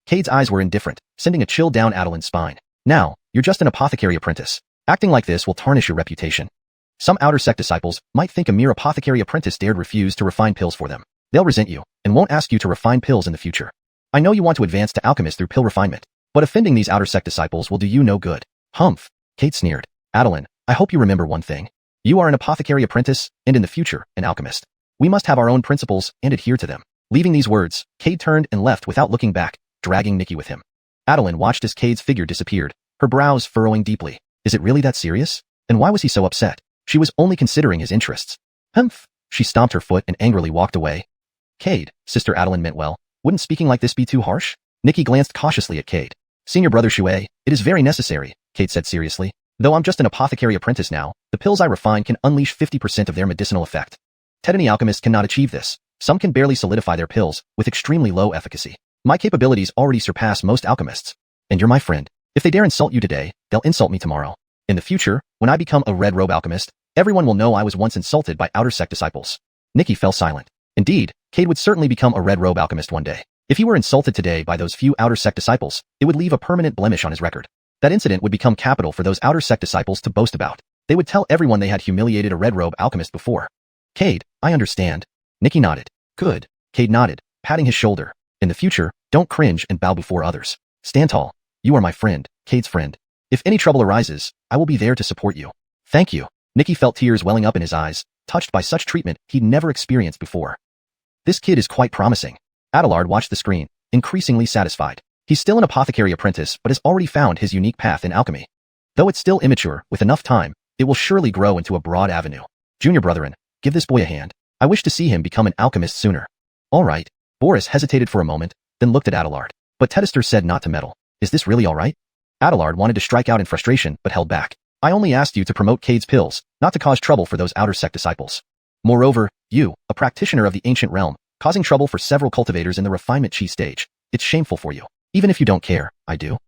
Cade's eyes were indifferent, sending a chill down Adeline's spine. Now, you're just an apothecary apprentice. Acting like this will tarnish your reputation. Some outer sect disciples might think a mere apothecary apprentice dared refuse to refine pills for them. They'll resent you, and won't ask you to refine pills in the future. I know you want to advance to alchemist through pill refinement, but offending these outer sect disciples will do you no good. Humph. Cade sneered. Adeline, I hope you remember one thing. You are an apothecary apprentice, and in the future, an alchemist. We must have our own principles and adhere to them. Leaving these words, Cade turned and left without looking back, dragging Nikki with him. Adeline watched as Cade's figure disappeared, her brows furrowing deeply. Is it really that serious? And why was he so upset? She was only considering his interests. Humph. She stomped her foot and angrily walked away. Cade, Sister Adeline meant well. Wouldn't speaking like this be too harsh? Nikki glanced cautiously at Cade. Senior brother Xue, it is very necessary, Cade said seriously. Though I'm just an apothecary apprentice now, the pills I refine can unleash 50% of their medicinal effect. Any alchemist cannot achieve this. Some can barely solidify their pills, with extremely low efficacy. My capabilities already surpass most alchemists. And you're my friend. If they dare insult you today, they'll insult me tomorrow. In the future, when I become a red robe alchemist, everyone will know I was once insulted by outer sect disciples. Nikki fell silent. Indeed, Cade would certainly become a red robe alchemist one day. If he were insulted today by those few outer sect disciples, it would leave a permanent blemish on his record. That incident would become capital for those outer sect disciples to boast about. They would tell everyone they had humiliated a red robe alchemist before. Cade, I understand. Nikki nodded. Good. Cade nodded, patting his shoulder. In the future, don't cringe and bow before others. Stand tall. You are my friend, Cade's friend. If any trouble arises, I will be there to support you. Thank you. Nikki felt tears welling up in his eyes, touched by such treatment he'd never experienced before. This kid is quite promising. Adelard watched the screen, increasingly satisfied. He's still an apothecary apprentice but has already found his unique path in alchemy. Though it's still immature, with enough time, it will surely grow into a broad avenue. Junior brethren, give this boy a hand. I wish to see him become an alchemist sooner. All right. Boris hesitated for a moment, then looked at Adelard. But Tedester said not to meddle. Is this really all right? Adelard wanted to strike out in frustration but held back. I only asked you to promote Cade's pills, not to cause trouble for those outer sect disciples. Moreover, you, a practitioner of the ancient realm, causing trouble for several cultivators in the refinement chi stage. It's shameful for you. Even if you don't care, I do.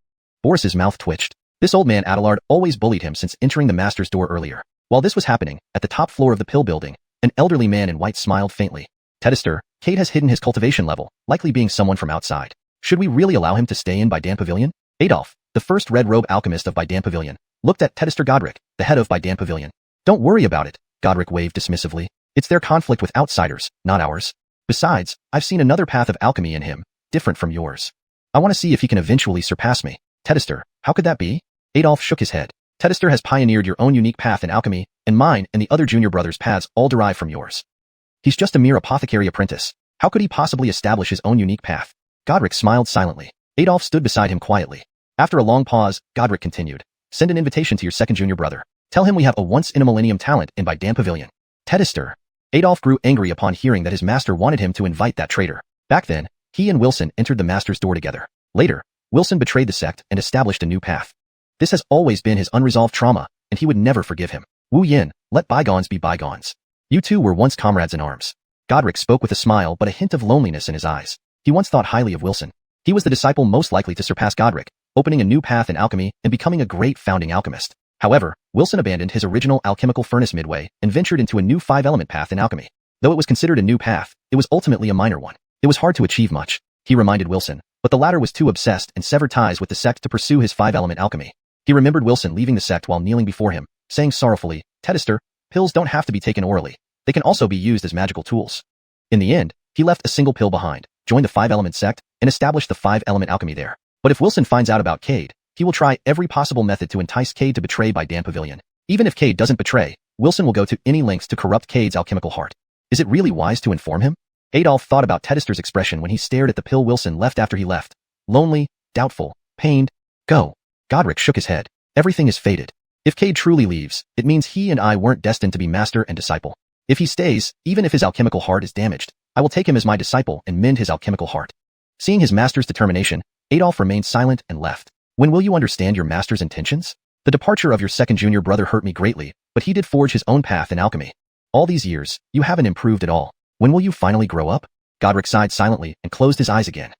Boris's mouth twitched. This old man Adelard always bullied him since entering the master's door earlier. While this was happening, at the top floor of the pill building, an elderly man in white smiled faintly. Tedester, Cade has hidden his cultivation level, likely being someone from outside. Should we really allow him to stay in by Dan Pavilion? Adolf, the first red robe alchemist of By Pavilion, looked at Tedister Godric, the head of By Pavilion. Don't worry about it, Godric waved dismissively. It's their conflict with outsiders, not ours. Besides, I've seen another path of alchemy in him, different from yours. I want to see if he can eventually surpass me. Tedister, how could that be? Adolf shook his head. Tedister has pioneered your own unique path in alchemy, and mine and the other junior brothers' paths all derive from yours. He's just a mere apothecary apprentice. How could he possibly establish his own unique path? Godric smiled silently. Adolf stood beside him quietly. After a long pause, Godric continued. Send an invitation to your second junior brother. Tell him we have a once-in-a-millennium talent in By Pavilion. Tedister. Adolf grew angry upon hearing that his master wanted him to invite that traitor. Back then, he and Wilson entered the master's door together. Later, Wilson betrayed the sect and established a new path. This has always been his unresolved trauma, and he would never forgive him. Wu Yin, let bygones be bygones. You two were once comrades in arms. Godric spoke with a smile but a hint of loneliness in his eyes. He once thought highly of Wilson. He was the disciple most likely to surpass Godric, opening a new path in alchemy and becoming a great founding alchemist. However, Wilson abandoned his original alchemical furnace midway and ventured into a new 5-element path in alchemy. Though it was considered a new path, it was ultimately a minor one. It was hard to achieve much, he reminded Wilson, but the latter was too obsessed and severed ties with the sect to pursue his 5-element alchemy. He remembered Wilson leaving the sect while kneeling before him, saying sorrowfully, Tedister, pills don't have to be taken orally. They can also be used as magical tools. In the end, he left a single pill behind, joined the 5-element sect, and established the 5-element alchemy there. But if Wilson finds out about Cade, he will try every possible method to entice Cade to betray By Pavilion. Even if Cade doesn't betray, Wilson will go to any lengths to corrupt Cade's alchemical heart. Is it really wise to inform him? Adolf thought about Tedister's expression when he stared at the pill Wilson left after he left. Lonely, doubtful, pained. Go. Godric shook his head. Everything is fated. If Cade truly leaves, it means he and I weren't destined to be master and disciple. If he stays, even if his alchemical heart is damaged, I will take him as my disciple and mend his alchemical heart. Seeing his master's determination, Adolf remained silent and left. When will you understand your master's intentions? The departure of your second junior brother hurt me greatly, but he did forge his own path in alchemy. All these years, you haven't improved at all. When will you finally grow up? Godric sighed silently and closed his eyes again.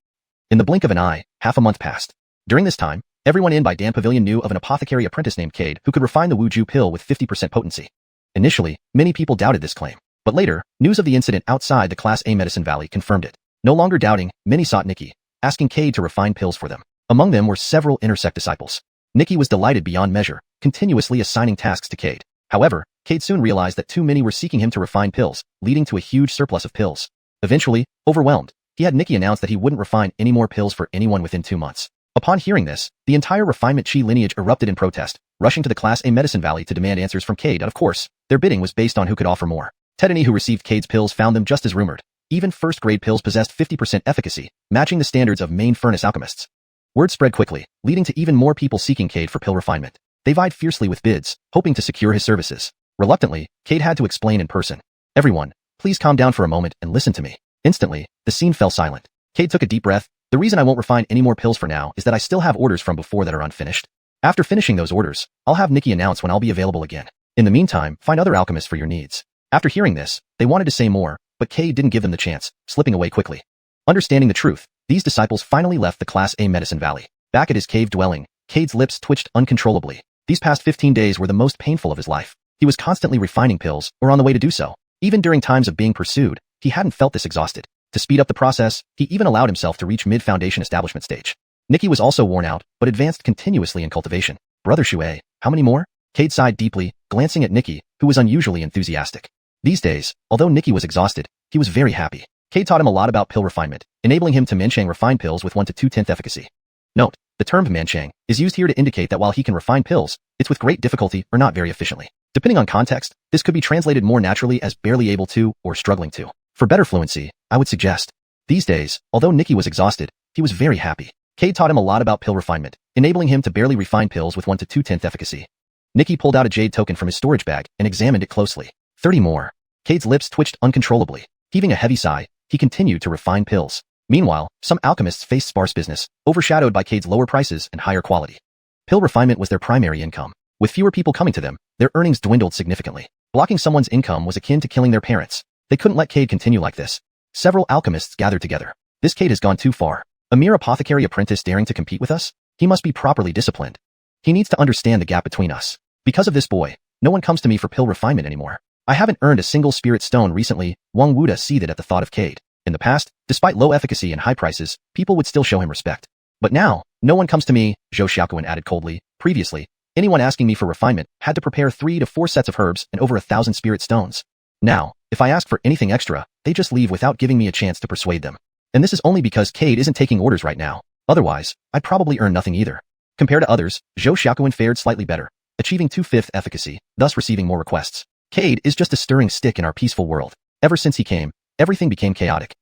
In the blink of an eye, half a month passed. During this time, everyone in By Pavilion knew of an apothecary apprentice named Cade who could refine the Wuju pill with 50% potency. Initially, many people doubted this claim, but later, news of the incident outside the Class A Medicine Valley confirmed it. No longer doubting, many sought Nikki, asking Cade to refine pills for them. Among them were several intersect disciples. Nikki was delighted beyond measure, continuously assigning tasks to Cade. However, Cade soon realized that too many were seeking him to refine pills, leading to a huge surplus of pills. Eventually, overwhelmed, he had Nikki announce that he wouldn't refine any more pills for anyone within 2 months. Upon hearing this, the entire refinement Chi lineage erupted in protest, rushing to the Class A Medicine Valley to demand answers from Cade, and of course, their bidding was based on who could offer more. Tedany, who received Cade's pills, found them just as rumored. Even first-grade pills possessed 50% efficacy, matching the standards of main furnace alchemists. Word spread quickly, leading to even more people seeking Cade for pill refinement. They vied fiercely with bids, hoping to secure his services. Reluctantly, Cade had to explain in person. Everyone, please calm down for a moment and listen to me. Instantly, the scene fell silent. Cade took a deep breath. The reason I won't refine any more pills for now is that I still have orders from before that are unfinished. After finishing those orders, I'll have Nikki announce when I'll be available again. In the meantime, find other alchemists for your needs. After hearing this, they wanted to say more, but Cade didn't give them the chance, slipping away quickly. Understanding the truth, these disciples finally left the Class A Medicine Valley. Back at his cave dwelling, Cade's lips twitched uncontrollably. These past 15 days were the most painful of his life. He was constantly refining pills, or on the way to do so. Even during times of being pursued, he hadn't felt this exhausted. To speed up the process, he even allowed himself to reach mid-foundation establishment stage. Nikki was also worn out, but advanced continuously in cultivation. Brother Xue, how many more? Cade sighed deeply, glancing at Nikki, who was unusually enthusiastic. These days, although Nikki was exhausted, he was very happy. Cade taught him a lot about pill refinement, enabling him to manchang refine pills with 1 to 2/10 efficacy. Note, the term manchang is used here to indicate that while he can refine pills, it's with great difficulty or not very efficiently. Depending on context, this could be translated more naturally as barely able to or struggling to. For better fluency, I would suggest. These days, although Nikki was exhausted, he was very happy. Cade taught him a lot about pill refinement, enabling him to barely refine pills with 1 to 2/10 efficacy. Nikki pulled out a jade token from his storage bag and examined it closely. 30 more. Cade's lips twitched uncontrollably. Heaving a heavy sigh, he continued to refine pills. Meanwhile, some alchemists faced sparse business, overshadowed by Cade's lower prices and higher quality. Pill refinement was their primary income. With fewer people coming to them, their earnings dwindled significantly. Blocking someone's income was akin to killing their parents. They couldn't let Cade continue like this. Several alchemists gathered together. This Cade has gone too far. A mere apothecary apprentice daring to compete with us? He must be properly disciplined. He needs to understand the gap between us. Because of this boy, no one comes to me for pill refinement anymore. I haven't earned a single spirit stone recently. Wang Wuda seethed at the thought of Cade. In the past, despite low efficacy and high prices, people would still show him respect. But now, no one comes to me, xiuxian added coldly. Previously, anyone asking me for refinement had to prepare 3 to 4 sets of herbs and over 1,000 spirit stones. Now, if I ask for anything extra, they just leave without giving me a chance to persuade them. And this is only because Cade isn't taking orders right now. Otherwise, I'd probably earn nothing either. Compared to others, xiuxian fared slightly better, achieving 2/5 efficacy, thus receiving more requests. Cade is just a stirring stick in our peaceful world. Ever since he came, everything became chaotic.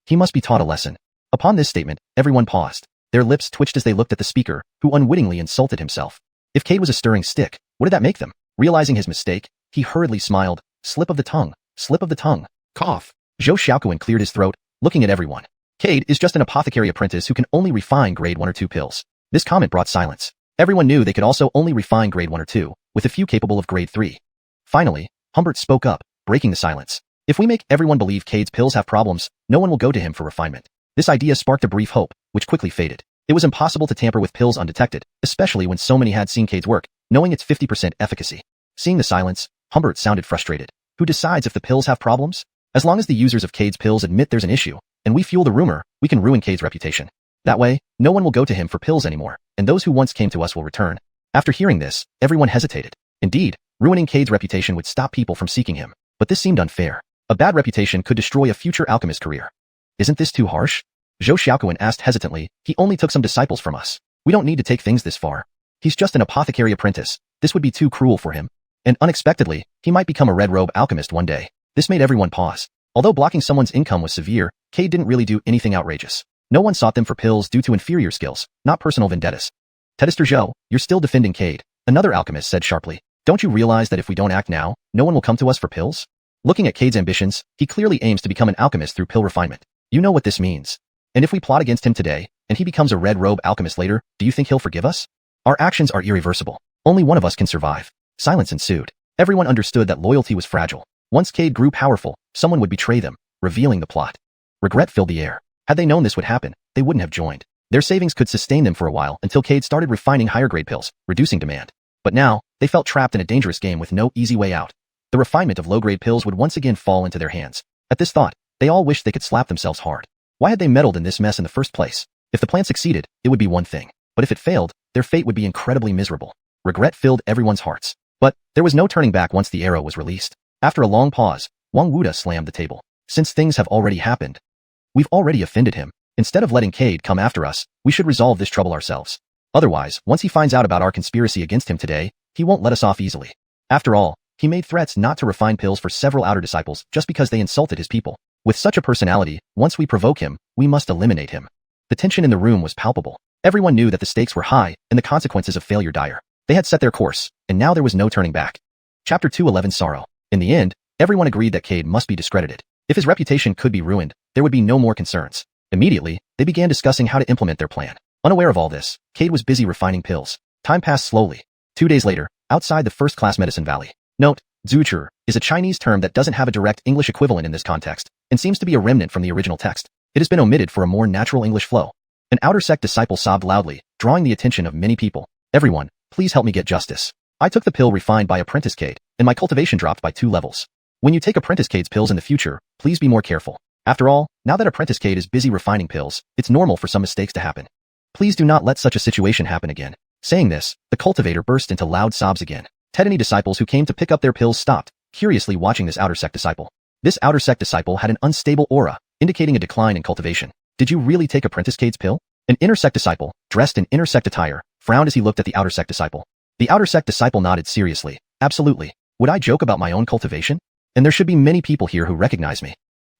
He must be taught a lesson. Upon this statement, everyone paused. Their lips twitched as they looked at the speaker, who unwittingly insulted himself. If Cade was a stirring stick, what did that make them? Realizing his mistake, he hurriedly smiled. Slip of the tongue. Slip of the tongue. Cough. Xiuxian cleared his throat, looking at everyone. Cade is just an apothecary apprentice who can only refine grade 1 or 2 pills. This comment brought silence. Everyone knew they could also only refine grade 1 or 2, with a few capable of grade 3. Finally, Humbert spoke up, breaking the silence. If we make everyone believe Cade's pills have problems, no one will go to him for refinement. This idea sparked a brief hope, which quickly faded. It was impossible to tamper with pills undetected, especially when so many had seen Cade's work, knowing its 50% efficacy. Seeing the silence, Humbert sounded frustrated. Who decides if the pills have problems? As long as the users of Cade's pills admit there's an issue, and we fuel the rumor, we can ruin Cade's reputation. That way, no one will go to him for pills anymore, and those who once came to us will return. After hearing this, everyone hesitated. Indeed, ruining Cade's reputation would stop people from seeking him, but this seemed unfair. A bad reputation could destroy a future alchemist career. Isn't this too harsh? Xiuxian asked hesitantly. He only took some disciples from us. We don't need to take things this far. He's just an apothecary apprentice. This would be too cruel for him. And unexpectedly, he might become a red robe alchemist one day. This made everyone pause. Although blocking someone's income was severe, Cade didn't really do anything outrageous. No one sought them for pills due to inferior skills, not personal vendettas. Detested Zhou, you're still defending Cade, another alchemist said sharply. Don't you realize that if we don't act now, no one will come to us for pills? Looking at Cade's ambitions, he clearly aims to become an alchemist through pill refinement. You know what this means. And if we plot against him today, and he becomes a red robe alchemist later, do you think he'll forgive us? Our actions are irreversible. Only one of us can survive. Silence ensued. Everyone understood that loyalty was fragile. Once Cade grew powerful, someone would betray them, revealing the plot. Regret filled the air. Had they known this would happen, they wouldn't have joined. Their savings could sustain them for a while until Cade started refining higher-grade pills, reducing demand. But now, they felt trapped in a dangerous game with no easy way out. The refinement of low-grade pills would once again fall into their hands. At this thought, they all wished they could slap themselves hard. Why had they meddled in this mess in the first place? If the plan succeeded, it would be one thing. But if it failed, their fate would be incredibly miserable. Regret filled everyone's hearts. But there was no turning back once the arrow was released. After a long pause, Xuanhuan slammed the table. Since things have already happened, we've already offended him. Instead of letting Cade come after us, we should resolve this trouble ourselves. Otherwise, once he finds out about our conspiracy against him today, he won't let us off easily. After all, he made threats not to refine pills for several outer disciples just because they insulted his people. With such a personality, once we provoke him, we must eliminate him. The tension in the room was palpable. Everyone knew that the stakes were high and the consequences of failure dire. They had set their course, and now there was no turning back. Chapter 211 Sorrow. In the end, everyone agreed that Cade must be discredited. If his reputation could be ruined, there would be no more concerns. Immediately, they began discussing how to implement their plan. Unaware of all this, Cade was busy refining pills. Time passed slowly. 2 days later, outside the first-class medicine valley. Note, zuchi is a Chinese term that doesn't have a direct English equivalent in this context, and seems to be a remnant from the original text. It has been omitted for a more natural English flow. An outer sect disciple sobbed loudly, drawing the attention of many people. Everyone, please help me get justice. I took the pill refined by Apprentice Cade, and my cultivation dropped by 2 levels. When you take Apprentice Cade's pills in the future, please be more careful. After all, now that Apprentice Cade is busy refining pills, it's normal for some mistakes to happen. Please do not let such a situation happen again. Saying this, the cultivator burst into loud sobs again. Any disciples who came to pick up their pills stopped, curiously watching this outer sect disciple. This outer sect disciple had an unstable aura, indicating a decline in cultivation. Did you really take Apprentice Cade's pill? An inner sect disciple, dressed in inner sect attire, frowned as he looked at the outer sect disciple. The outer sect disciple nodded seriously. Absolutely. Would I joke about my own cultivation? And there should be many people here who recognize me.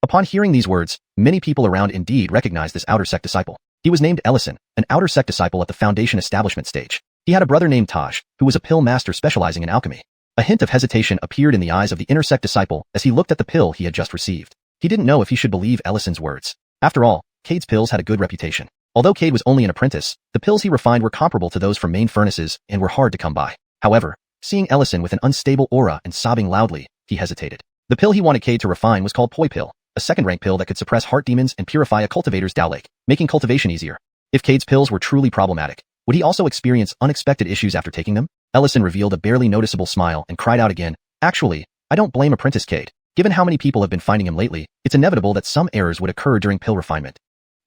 Upon hearing these words, many people around indeed recognized this outer sect disciple. He was named Ellison, an outer sect disciple at the foundation establishment stage. He had a brother named Taj, who was a pill master specializing in alchemy. A hint of hesitation appeared in the eyes of the inner sect disciple as he looked at the pill he had just received. He didn't know if he should believe Ellison's words. After all, Cade's pills had a good reputation. Although Cade was only an apprentice, the pills he refined were comparable to those from main furnaces and were hard to come by. However, seeing Ellison with an unstable aura and sobbing loudly, he hesitated. The pill he wanted Cade to refine was called Poi Pill, a second-rank pill that could suppress heart demons and purify a cultivator's Dao Lake, making cultivation easier. If Cade's pills were truly problematic, would he also experience unexpected issues after taking them? Ellison revealed a barely noticeable smile and cried out again, actually, I don't blame Apprentice Cade. Given how many people have been finding him lately, it's inevitable that some errors would occur during pill refinement.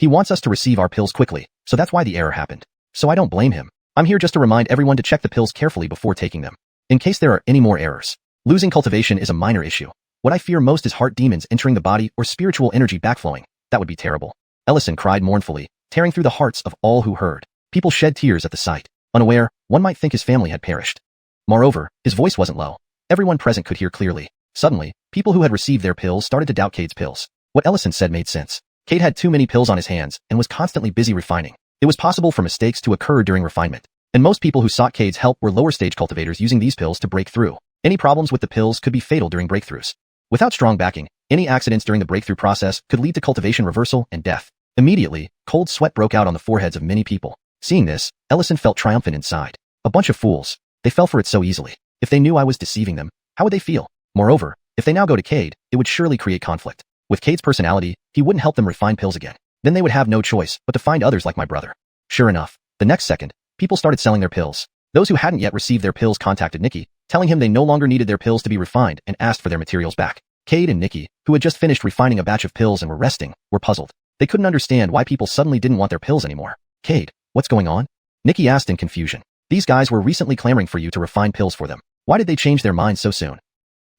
He wants us to receive our pills quickly, so that's why the error happened. So I don't blame him. I'm here just to remind everyone to check the pills carefully before taking them, in case there are any more errors. Losing cultivation is a minor issue. What I fear most is heart demons entering the body or spiritual energy backflowing. That would be terrible. Ellison cried mournfully, tearing through the hearts of all who heard. People shed tears at the sight. Unaware, one might think his family had perished. Moreover, his voice wasn't low. Everyone present could hear clearly. Suddenly, people who had received their pills started to doubt Cade's pills. What Ellison said made sense. Cade had too many pills on his hands and was constantly busy refining. It was possible for mistakes to occur during refinement. And most people who sought Cade's help were lower stage cultivators using these pills to break through. Any problems with the pills could be fatal during breakthroughs. Without strong backing, any accidents during the breakthrough process could lead to cultivation reversal and death. Immediately, cold sweat broke out on the foreheads of many people. Seeing this, Ellison felt triumphant inside. A bunch of fools. They fell for it so easily. If they knew I was deceiving them, how would they feel? Moreover, if they now go to Cade, it would surely create conflict. With Cade's personality, he wouldn't help them refine pills again. Then they would have no choice but to find others like my brother. Sure enough, the next second, people started selling their pills. Those who hadn't yet received their pills contacted Nikki, telling him they no longer needed their pills to be refined and asked for their materials back. Cade and Nikki, who had just finished refining a batch of pills and were resting, were puzzled. They couldn't understand why people suddenly didn't want their pills anymore. Cade, what's going on? Nikki asked in confusion. These guys were recently clamoring for you to refine pills for them. Why did they change their minds so soon?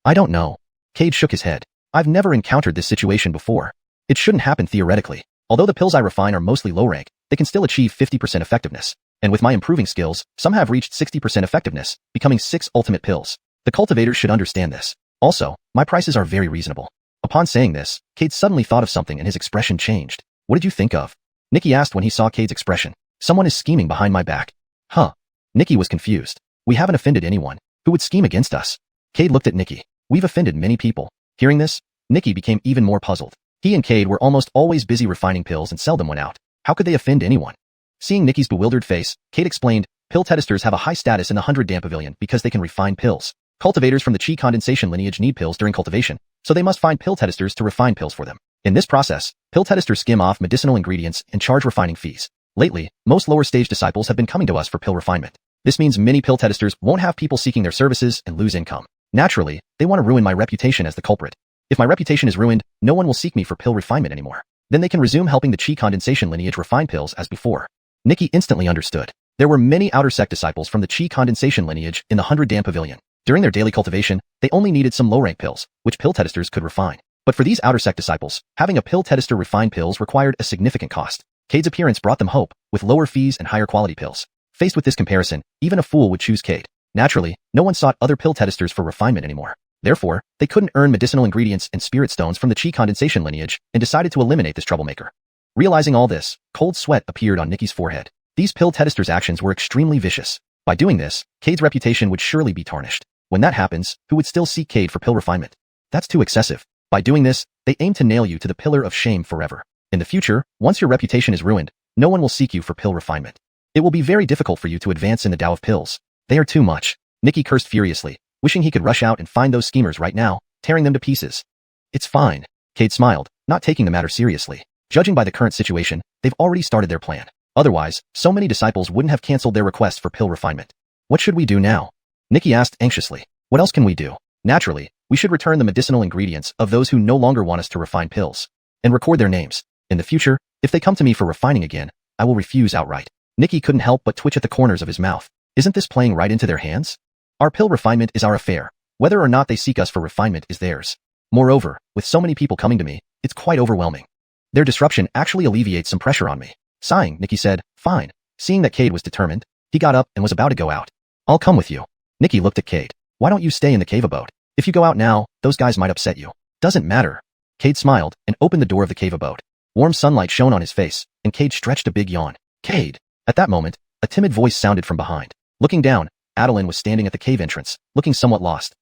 I don't know. Cade shook his head. I've never encountered this situation before. It shouldn't happen theoretically. Although the pills I refine are mostly low rank, they can still achieve 50% effectiveness. And with my improving skills, some have reached 60% effectiveness, becoming 6 ultimate pills. The cultivators should understand this. Also, my prices are very reasonable. Upon saying this, Cade suddenly thought of something and his expression changed. What did you think of? Nikki asked when he saw Cade's expression. Someone is scheming behind my back. Huh. Nikki was confused. We haven't offended anyone. Who would scheme against us? Cade looked at Nikki. We've offended many people. Hearing this, Nikki became even more puzzled. He and Cade were almost always busy refining pills and seldom went out. How could they offend anyone? Seeing Nikki's bewildered face, Cade explained, pill testers have a high status in the 100 Pavilion because they can refine pills. Cultivators from the Qi condensation lineage need pills during cultivation, so they must find pill testers to refine pills for them. In this process, pill testers skim off medicinal ingredients and charge refining fees. Lately, most lower stage disciples have been coming to us for pill refinement. This means many pill testers won't have people seeking their services and lose income. Naturally, they want to ruin my reputation as the culprit. If my reputation is ruined, no one will seek me for pill refinement anymore. Then they can resume helping the Qi condensation lineage refine pills as before. Nikki instantly understood. There were many outer sect disciples from the Qi condensation lineage in the 100 Pavilion. During their daily cultivation, they only needed some low-rank pills, which pill testers could refine. But for these outer sect disciples, having a pill tester refine pills required a significant cost. Cade's appearance brought them hope, with lower fees and higher quality pills. Faced with this comparison, even a fool would choose Cade. Naturally, no one sought other pill testers for refinement anymore. Therefore, they couldn't earn medicinal ingredients and spirit stones from the Qi condensation lineage and decided to eliminate this troublemaker. Realizing all this, cold sweat appeared on Nikki's forehead. These pill testers' actions were extremely vicious. By doing this, Cade's reputation would surely be tarnished. When that happens, who would still seek Cade for pill refinement? That's too excessive. By doing this, they aim to nail you to the pillar of shame forever. In the future, once your reputation is ruined, no one will seek you for pill refinement. It will be very difficult for you to advance in the Tao of pills. They are too much. Nikki cursed furiously, wishing he could rush out and find those schemers right now, tearing them to pieces. It's fine. Cade smiled, not taking the matter seriously. Judging by the current situation, they've already started their plan. Otherwise, so many disciples wouldn't have canceled their requests for pill refinement. What should we do now? Nikki asked anxiously. What else can we do? Naturally, we should return the medicinal ingredients of those who no longer want us to refine pills, and record their names. In the future, if they come to me for refining again, I will refuse outright. Nikki couldn't help but twitch at the corners of his mouth. Isn't this playing right into their hands? Our pill refinement is our affair. Whether or not they seek us for refinement is theirs. Moreover, with so many people coming to me, it's quite overwhelming. Their disruption actually alleviates some pressure on me. Sighing, Nikki said, fine. Seeing that Cade was determined, he got up and was about to go out. I'll come with you. Nikki looked at Cade. Why don't you stay in the cave abode? If you go out now, those guys might upset you. Doesn't matter. Cade smiled and opened the door of the cave abode. Warm sunlight shone on his face, and Cade stretched a big yawn. Cade! At that moment, a timid voice sounded from behind. Looking down, Adeline was standing at the cave entrance, looking somewhat lost.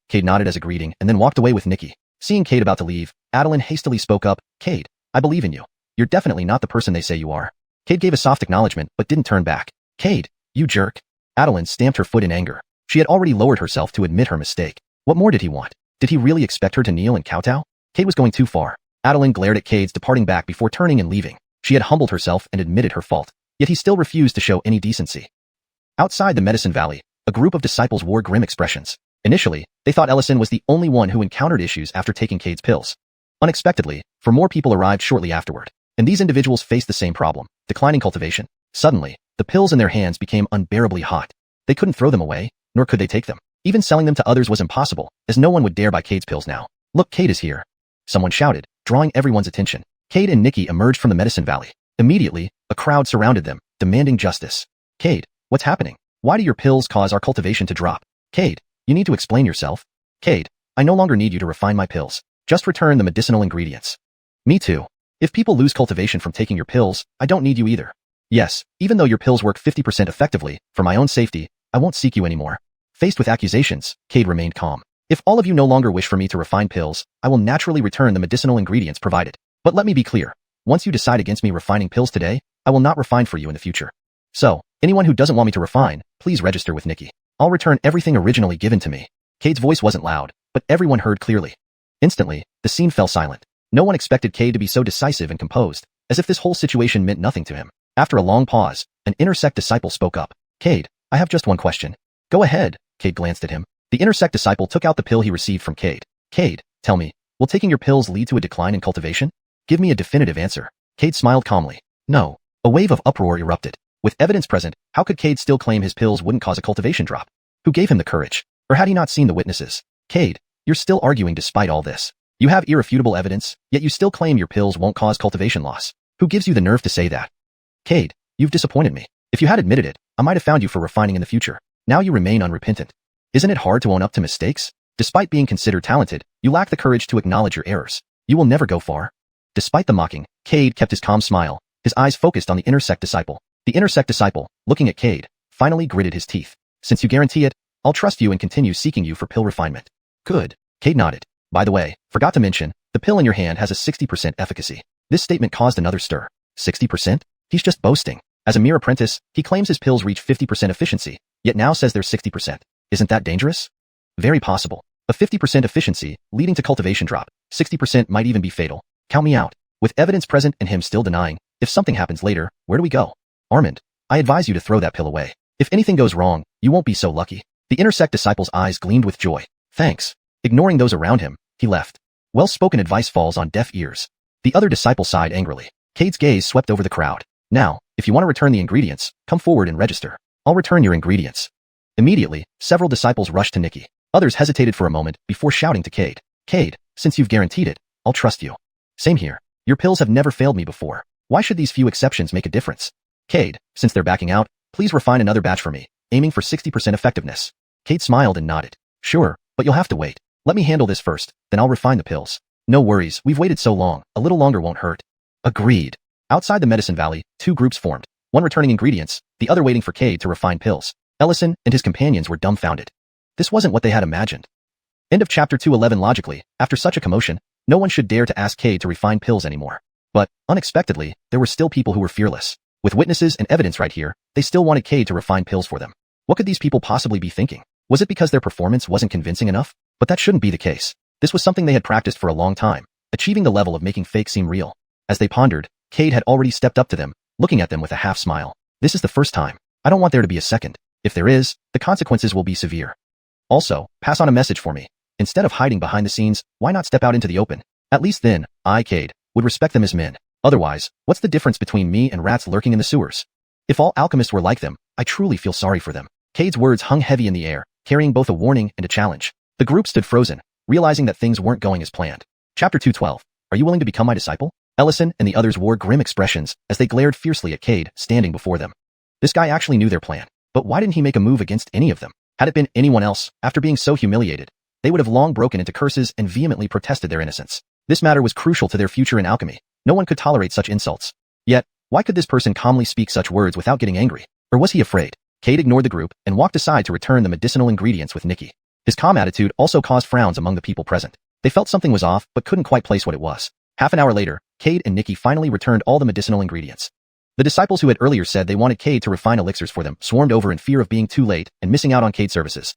Cade nodded as a greeting and then walked away with Nikki. Seeing Cade about to leave, Adeline hastily spoke up, Cade, I believe in you. You're definitely not the person they say you are. Cade gave a soft acknowledgement but didn't turn back. Cade, you jerk. Adeline stamped her foot in anger. She had already lowered herself to admit her mistake. What more did he want? Did he really expect her to kneel and kowtow? Cade was going too far. Adeline glared at Cade's departing back before turning and leaving. She had humbled herself and admitted her fault. Yet he still refused to show any decency. Outside the Medicine Valley, a group of disciples wore grim expressions. Initially, they thought Ellison was the only one who encountered issues after taking Cade's pills. Unexpectedly, 4 more people arrived shortly afterward. And these individuals faced the same problem, declining cultivation. Suddenly, the pills in their hands became unbearably hot. They couldn't throw them away, nor could they take them. Even selling them to others was impossible, as no one would dare buy Cade's pills now. Look, Cade is here. Someone shouted, drawing everyone's attention. Cade and Nikki emerged from the medicine valley. Immediately, a crowd surrounded them, demanding justice. Cade, what's happening? Why do your pills cause our cultivation to drop? Cade, you need to explain yourself. Cade, I no longer need you to refine my pills. Just return the medicinal ingredients. Me too. If people lose cultivation from taking your pills, I don't need you either. Yes, even though your pills work 50% effectively, for my own safety, I won't seek you anymore. Faced with accusations, Cade remained calm. If all of you no longer wish for me to refine pills, I will naturally return the medicinal ingredients provided. But let me be clear. Once you decide against me refining pills today, I will not refine for you in the future. So, anyone who doesn't want me to refine, please register with Nikki. I'll return everything originally given to me. Cade's voice wasn't loud, but everyone heard clearly. Instantly, the scene fell silent. No one expected Cade to be so decisive and composed, as if this whole situation meant nothing to him. After a long pause, an inner sect disciple spoke up. Cade, I have just one question. Go ahead. Cade glanced at him. The inner sect disciple took out the pill he received from Cade. Cade, tell me, will taking your pills lead to a decline in cultivation? Give me a definitive answer. Cade smiled calmly. No. A wave of uproar erupted. With evidence present, how could Cade still claim his pills wouldn't cause a cultivation drop? Who gave him the courage? Or had he not seen the witnesses? Cade, you're still arguing despite all this. You have irrefutable evidence, yet you still claim your pills won't cause cultivation loss. Who gives you the nerve to say that? Cade, you've disappointed me. If you had admitted it, I might have found you for refining in the future. Now you remain unrepentant. Isn't it hard to own up to mistakes? Despite being considered talented, you lack the courage to acknowledge your errors. You will never go far. Despite the mocking, Cade kept his calm smile, his eyes focused on the inner sect disciple. The inner sect disciple, looking at Cade, finally gritted his teeth. Since you guarantee it, I'll trust you and continue seeking you for pill refinement. Good. Cade nodded. By the way, forgot to mention, the pill in your hand has a 60% efficacy. This statement caused another stir. 60%? He's just boasting. As a mere apprentice, he claims his pills reach 50% efficiency, yet now says there's 60%. Isn't that dangerous? Very possible. A 50% efficiency, leading to cultivation drop. 60% might even be fatal. Count me out. With evidence present and him still denying, if something happens later, where do we go? Armand, I advise you to throw that pill away. If anything goes wrong, you won't be so lucky. The inner sect disciple's eyes gleamed with joy. Thanks. Ignoring those around him, he left. Well-spoken advice falls on deaf ears. The other disciple sighed angrily. Cade's gaze swept over the crowd. Now, if you want to return the ingredients, come forward and register. I'll return your ingredients. Immediately, several disciples rushed to Nikki. Others hesitated for a moment before shouting to Cade. Cade, since you've guaranteed it, I'll trust you. Same here. Your pills have never failed me before. Why should these few exceptions make a difference? Cade, since they're backing out, please refine another batch for me, aiming for 60% effectiveness. Cade smiled and nodded. Sure, but you'll have to wait. Let me handle this first, then I'll refine the pills. No worries, we've waited so long, a little longer won't hurt. Agreed. Outside the medicine valley, two groups formed, one returning ingredients, the other waiting for Cade to refine pills. Ellison and his companions were dumbfounded. This wasn't what they had imagined. End of chapter 211. Logically, after such a commotion, no one should dare to ask Cade to refine pills anymore. But, unexpectedly, there were still people who were fearless. With witnesses and evidence right here, they still wanted Cade to refine pills for them. What could these people possibly be thinking? Was it because their performance wasn't convincing enough? But that shouldn't be the case. This was something they had practiced for a long time, achieving the level of making fake seem real. As they pondered, Cade had already stepped up to them, looking at them with a half smile. This is the first time. I don't want there to be a second. If there is, the consequences will be severe. Also, pass on a message for me. Instead of hiding behind the scenes, why not step out into the open? At least then, I, Cade, would respect them as men. Otherwise, what's the difference between me and rats lurking in the sewers? If all alchemists were like them, I truly feel sorry for them. Cade's words hung heavy in the air, carrying both a warning and a challenge. The group stood frozen, realizing that things weren't going as planned. Chapter 212. Are you willing to become my disciple? Ellison and the others wore grim expressions as they glared fiercely at Cade, standing before them. This guy actually knew their plan, but why didn't he make a move against any of them? Had it been anyone else, after being so humiliated, they would have long broken into curses and vehemently protested their innocence. This matter was crucial to their future in alchemy. No one could tolerate such insults. Yet, why could this person calmly speak such words without getting angry? Or was he afraid? Cade ignored the group and walked aside to return the medicinal ingredients with Nikki. His calm attitude also caused frowns among the people present. They felt something was off but couldn't quite place what it was. Half an hour later, Cade and Nikki finally returned all the medicinal ingredients. The disciples who had earlier said they wanted Cade to refine elixirs for them swarmed over in fear of being too late and missing out on Cade's services.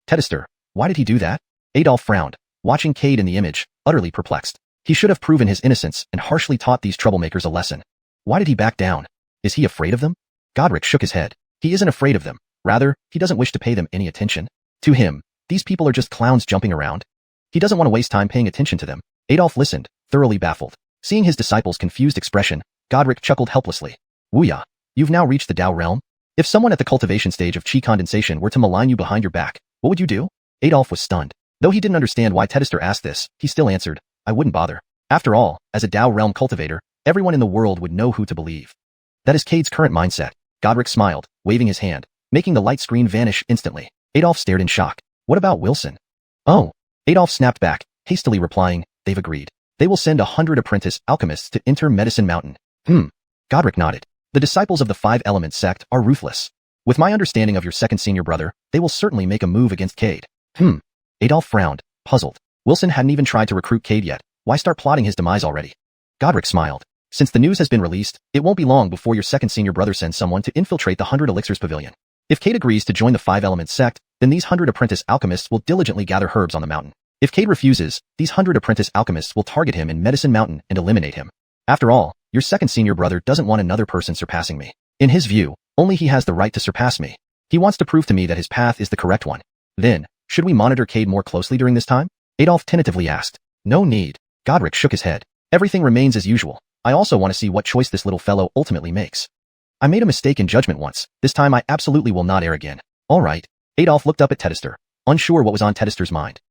Detested, why did he do that? Adolf frowned, watching Cade in the image, utterly perplexed. He should have proven his innocence and harshly taught these troublemakers a lesson. Why did he back down? Is he afraid of them? Godric shook his head. He isn't afraid of them. Rather, he doesn't wish to pay them any attention. To him, these people are just clowns jumping around. He doesn't want to waste time paying attention to them. Adolf listened, thoroughly baffled. Seeing his disciple's confused expression, Godric chuckled helplessly. Wuya, you've now reached the Dao realm? If someone at the cultivation stage of qi condensation were to malign you behind your back, what would you do? Adolf was stunned. Though he didn't understand why Detested asked this, he still answered, I wouldn't bother. After all, as a Dao realm cultivator, everyone in the world would know who to believe. That is Cade's current mindset. Godric smiled, waving his hand, making the light screen vanish instantly. Adolf stared in shock. What about Wilson? Oh. Adolf snapped back, hastily replying, they've agreed. They will send 100 apprentice alchemists to enter Medicine Mountain. Godric nodded. The disciples of the Five-Element sect are ruthless. With my understanding of your second senior brother, they will certainly make a move against Cade. Adolf frowned, puzzled. Wilson hadn't even tried to recruit Cade yet. Why start plotting his demise already? Godric smiled. Since the news has been released, it won't be long before your second senior brother sends someone to infiltrate the 100 Elixirs Pavilion. If Cade agrees to join the Five-Element sect, then these 100 apprentice alchemists will diligently gather herbs on the mountain. If Cade refuses, these 100 apprentice alchemists will target him in Medicine Mountain and eliminate him. After all, your second senior brother doesn't want another person surpassing me. In his view, only he has the right to surpass me. He wants to prove to me that his path is the correct one. Then, should we monitor Cade more closely during this time? Adolf tentatively asked. No need. Godric shook his head. Everything remains as usual. I also want to see what choice this little fellow ultimately makes. I made a mistake in judgment once. This time I absolutely will not err again. All right. Adolf looked up at Detested, unsure what was on Tedester's mind.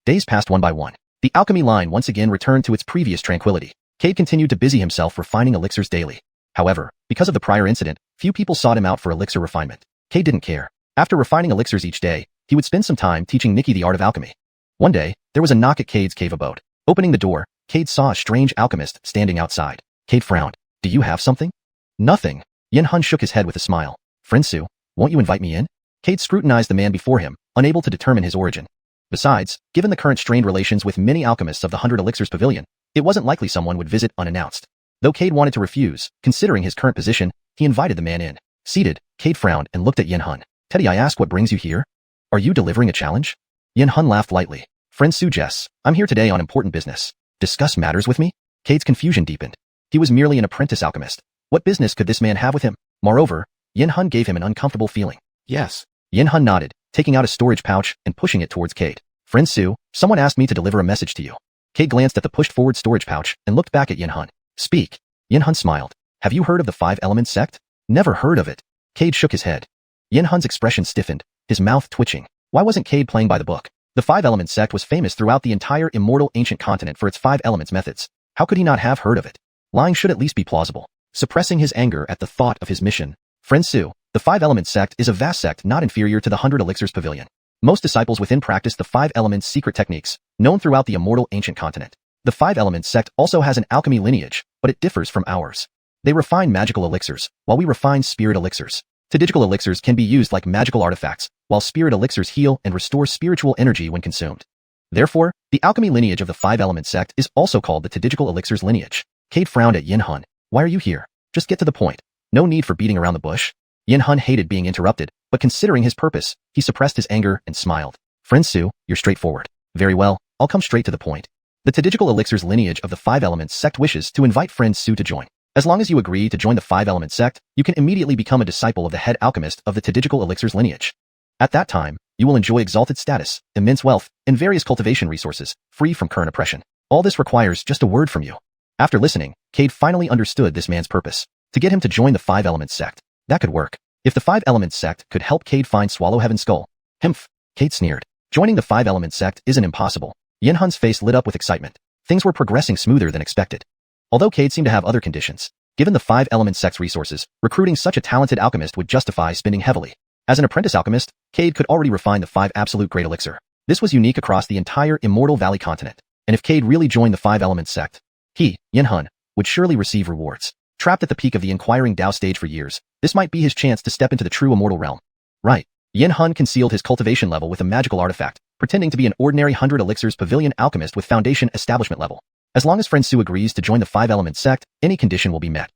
Days passed one by one. The alchemy line once again returned to its previous tranquility. Cade continued to busy himself refining elixirs daily. However, because of the prior incident, few people sought him out for elixir refinement. Cade didn't care. After refining elixirs each day, he would spend some time teaching Nikki the art of alchemy. One day, there was a knock at Cade's cave abode. Opening the door, Cade saw a strange alchemist standing outside. Cade frowned. Do you have something? Nothing. Xuanhuan shook his head with a smile. Friend Su, won't you invite me in? Cade scrutinized the man before him, unable to determine his origin. Besides, given the current strained relations with many alchemists of the 100 Elixirs Pavilion, it wasn't likely someone would visit unannounced. Though Cade wanted to refuse, considering his current position, he invited the man in. Seated, Cade frowned and looked at Xuanhuan. Teddy, I ask what brings you here? Are you delivering a challenge? Xuanhuan laughed lightly. Friend Su Jess, I'm here today on important business. Discuss matters with me? Cade's confusion deepened. He was merely an apprentice alchemist. What business could this man have with him? Moreover, Xuanhuan gave him an uncomfortable feeling. Yes. Xuanhuan nodded, taking out a storage pouch and pushing it towards Cade. Friend Su, someone asked me to deliver a message to you. Cade glanced at the pushed-forward storage pouch and looked back at Xuanhuan. Speak. Xuanhuan smiled. Have you heard of the Five-Element sect? Never heard of it. Cade shook his head. Xuanhuan's expression stiffened, his mouth twitching. Why wasn't Cade playing by the book? The Five-Element sect was famous throughout the entire immortal ancient continent for its 5 elements methods. How could he not have heard of it? Lying should at least be plausible. Suppressing his anger at the thought of his mission. Friend Su, the 5-Element sect is a vast sect not inferior to the 100 Elixirs Pavilion. Most disciples within practice the 5 elements secret techniques, known throughout the immortal ancient continent. The 5-Element sect also has an alchemy lineage, but it differs from ours. They refine magical elixirs, while we refine spirit elixirs. Tedigical elixirs can be used like magical artifacts, while spirit elixirs heal and restore spiritual energy when consumed. Therefore, the alchemy lineage of the 5-Element sect is also called the Tedigical elixirs lineage. Cade frowned at Xuanhuan. Why are you here? Just get to the point. No need for beating around the bush. Xuanhuan hated being interrupted, but considering his purpose, he suppressed his anger and smiled. Friend Su, you're straightforward. Very well, I'll come straight to the point. The Tedigical elixirs lineage of the 5-Elements sect wishes to invite Friend Su to join. As long as you agree to join the 5-Element sect, you can immediately become a disciple of the head alchemist of the Tedigical elixirs lineage. At that time, you will enjoy exalted status, immense wealth, and various cultivation resources, free from current oppression. All this requires just a word from you. After listening, Cade finally understood this man's purpose. To get him to join the 5-Element sect. That could work. If the 5-Element sect could help Cade find Swallow Heaven's skull. Humph. Cade sneered. Joining the 5-Element sect isn't impossible. Xuanhuan's face lit up with excitement. Things were progressing smoother than expected. Although Cade seemed to have other conditions, given the 5-Element sect's resources, recruiting such a talented alchemist would justify spending heavily. As an apprentice alchemist, Cade could already refine the 5 absolute great elixir. This was unique across the entire Immortal Valley continent. And if Cade really joined the 5-Element sect, he, Xuanhuan, would surely receive rewards. Trapped at the peak of the inquiring Dao stage for years, this might be his chance to step into the true immortal realm. Right. Xuanhuan concealed his cultivation level with a magical artifact, pretending to be an ordinary 100 Elixirs Pavilion alchemist with foundation establishment level. As long as Friend Su agrees to join the 5-Element sect, any condition will be met.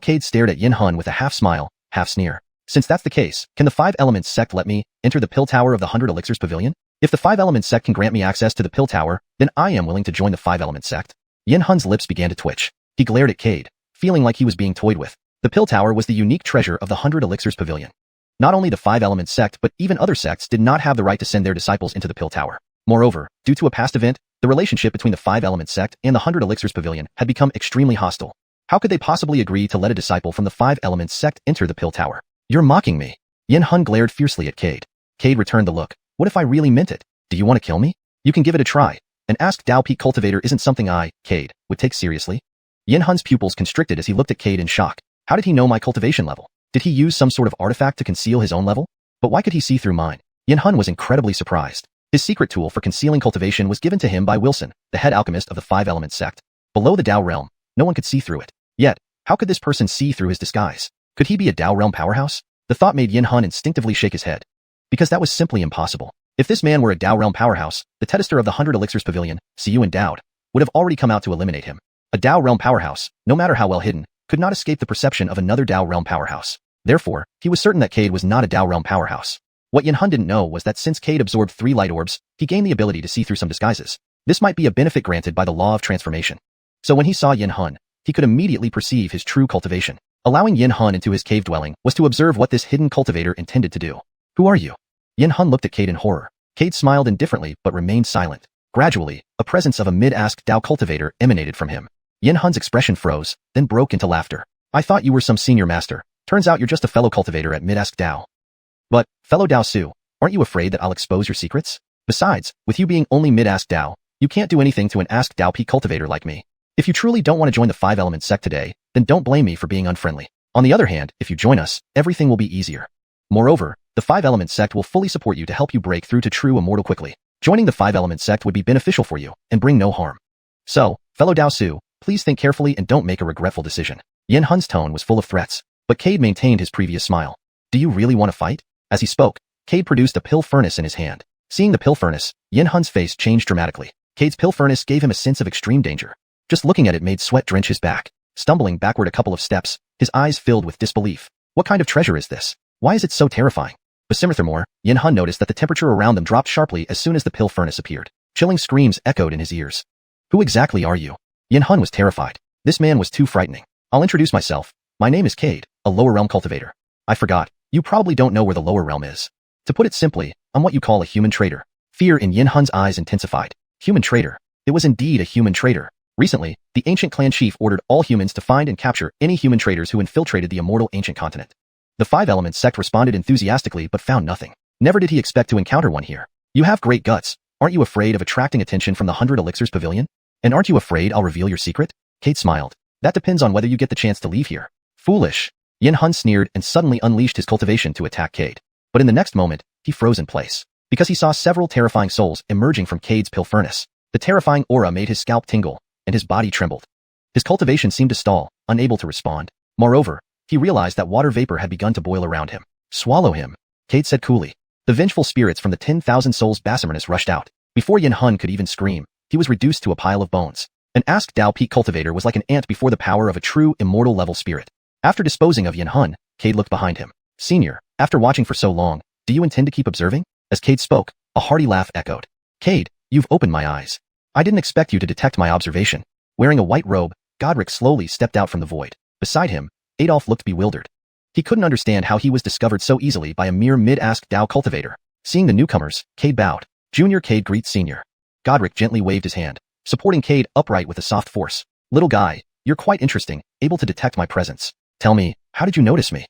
Cade stared at Xuanhuan with a half smile, half sneer. Since that's the case, can the 5-Element sect let me enter the pill tower of the 100 Elixirs Pavilion? If the 5-Element sect can grant me access to the pill tower, then I am willing to join the 5-Element sect. Xuanhuan's lips began to twitch. He glared at Cade, feeling like he was being toyed with. The pill tower was the unique treasure of the 100 Elixirs Pavilion. Not only the 5-Element sect but even other sects did not have the right to send their disciples into the pill tower. Moreover, due to a past event, The relationship between the 5-element sect and the 100 elixirs pavilion had become extremely hostile. How could they possibly agree to let a disciple from the 5-element sect enter the pill tower? You're mocking me. Xuanhuan glared fiercely at Cade. Cade returned the look. What if I really meant it? Do you want to kill me? You can give it a try. An ask-Peak cultivator isn't something Cade, would take seriously. Xuanhuan's pupils constricted as he looked at Cade in shock. How did he know my cultivation level? Did he use some sort of artifact to conceal his own level? But why could he see through mine? Xuanhuan was incredibly surprised. His secret tool for concealing cultivation was given to him by Wilson, the head alchemist of the 5-element sect. Below the Dao realm, no one could see through it. Yet, how could this person see through his disguise? Could he be a Dao realm powerhouse? The thought made Xuanhuan instinctively shake his head. Because that was simply impossible. If this man were a Dao realm powerhouse, the detested of the 100 elixirs pavilion, xiuxian, would have already come out to eliminate him. A Dao realm powerhouse, no matter how well hidden, could not escape the perception of another Dao realm powerhouse. Therefore, he was certain that Cade was not a Dao realm powerhouse. What Xuanhuan didn't know was that since Cade absorbed 3 light orbs, he gained the ability to see through some disguises. This might be a benefit granted by the law of transformation. So when he saw Xuanhuan, he could immediately perceive his true cultivation. Allowing Xuanhuan into his cave dwelling was to observe what this hidden cultivator intended to do. Who are you? Xuanhuan looked at Cade in horror. Cade smiled indifferently but remained silent. Gradually, a presence of a mid-ask Dao cultivator emanated from him. Xuanhuan's expression froze, then broke into laughter. I thought you were some senior master. Turns out you're just a fellow cultivator at mid-ask Dao. But, fellow Dao Su, aren't you afraid that I'll expose your secrets? Besides, with you being only mid-ask Dao, you can't do anything to an ask-Peak cultivator like me. If you truly don't want to join the 5-element sect today, then don't blame me for being unfriendly. On the other hand, if you join us, everything will be easier. Moreover, the 5-element sect will fully support you to help you break through to true immortal quickly. Joining the 5-element sect would be beneficial for you and bring no harm. So, fellow Dao Su, please think carefully and don't make a regretful decision. Xuanhuan's tone was full of threats, but Cade maintained his previous smile. Do you really want to fight? As he spoke, Cade produced a pill furnace in his hand. Seeing the pill furnace, Xuanhuan's face changed dramatically. Cade's pill furnace gave him a sense of extreme danger. Just looking at it made sweat drench his back. Stumbling backward a couple of steps, his eyes filled with disbelief. What kind of treasure is this? Why is it so terrifying? Furthermore, Xuanhuan noticed that the temperature around them dropped sharply as soon as the pill furnace appeared. Chilling screams echoed in his ears. Who exactly are you? Xuanhuan was terrified. This man was too frightening. I'll introduce myself. My name is Cade, a lower realm cultivator. I forgot. You probably don't know where the lower realm is. To put it simply, I'm what you call a human traitor. Fear in Xuanhuan's eyes intensified. Human traitor. It was indeed a human traitor. Recently, the ancient clan chief ordered all humans to find and capture any human traitors who infiltrated the immortal ancient continent. The 5-element sect responded enthusiastically but found nothing. Never did he expect to encounter one here. You have great guts. Aren't you afraid of attracting attention from the 100 elixirs pavilion? And aren't you afraid I'll reveal your secret? Cade smiled. That depends on whether you get the chance to leave here. Foolish. Xuanhuan sneered and suddenly unleashed his cultivation to attack Cade. But in the next moment, he froze in place. Because he saw several terrifying souls emerging from Cade's pill furnace. The terrifying aura made his scalp tingle, and his body trembled. His cultivation seemed to stall, unable to respond. Moreover, he realized that water vapor had begun to boil around him. Swallow him, Cade said coolly. The vengeful spirits from the 10,000 souls Basimernis rushed out. Before Xuanhuan could even scream, he was reduced to a pile of bones. An ask-Peak cultivator was like an ant before the power of a true immortal level spirit. After disposing of Xuanhuan, Cade looked behind him. Senior, after watching for so long, do you intend to keep observing? As Cade spoke, a hearty laugh echoed. Cade, you've opened my eyes. I didn't expect you to detect my observation. Wearing a white robe, Godric slowly stepped out from the void. Beside him, Adolf looked bewildered. He couldn't understand how he was discovered so easily by a mere mid-ask Dao cultivator. Seeing the newcomers, Cade bowed. Junior Cade greets Senior. Godric gently waved his hand, supporting Cade upright with a soft force. Little guy, you're quite interesting, able to detect my presence. Tell me, how did you notice me?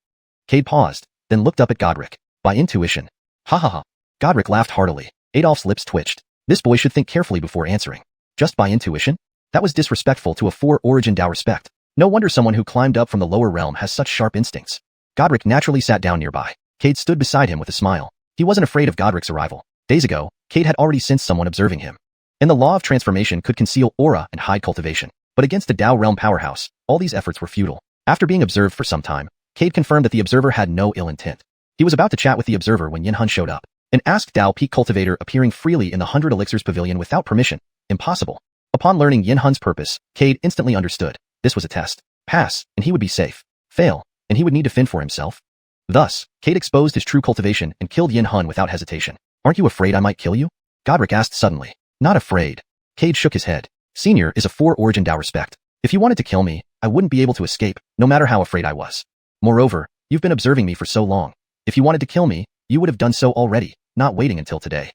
Cade paused, then looked up at Godric. By intuition. Ha ha ha. Godric laughed heartily. Adolf's lips twitched. This boy should think carefully before answering. Just by intuition? That was disrespectful to a 4-origin Dao respect. No wonder someone who climbed up from the lower realm has such sharp instincts. Godric naturally sat down nearby. Cade stood beside him with a smile. He wasn't afraid of Godric's arrival. Days ago, Cade had already sensed someone observing him. And the law of transformation could conceal aura and hide cultivation. But against a Dao realm powerhouse, all these efforts were futile. After being observed for some time, Cade confirmed that the observer had no ill intent. He was about to chat with the observer when Xuanhuan showed up. An ask-Peak cultivator appearing freely in the 100 elixirs pavilion without permission. Impossible. Upon learning Xuanhuan's purpose, Cade instantly understood. This was a test. Pass, and he would be safe. Fail, and he would need to fend for himself. Thus, Cade exposed his true cultivation and killed Xuanhuan without hesitation. Aren't you afraid I might kill you? Godric asked suddenly. Not afraid. Cade shook his head. Senior is a 4-origin Dao respect. If you wanted to kill me, I wouldn't be able to escape, no matter how afraid I was. Moreover, you've been observing me for so long. If you wanted to kill me, you would have done so already, not waiting until today.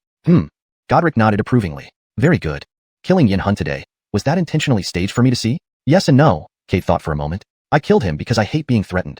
Godric nodded approvingly. Very good. Killing Xuanhuan today, was that intentionally staged for me to see? Yes and no, Cade thought for a moment. I killed him because I hate being threatened.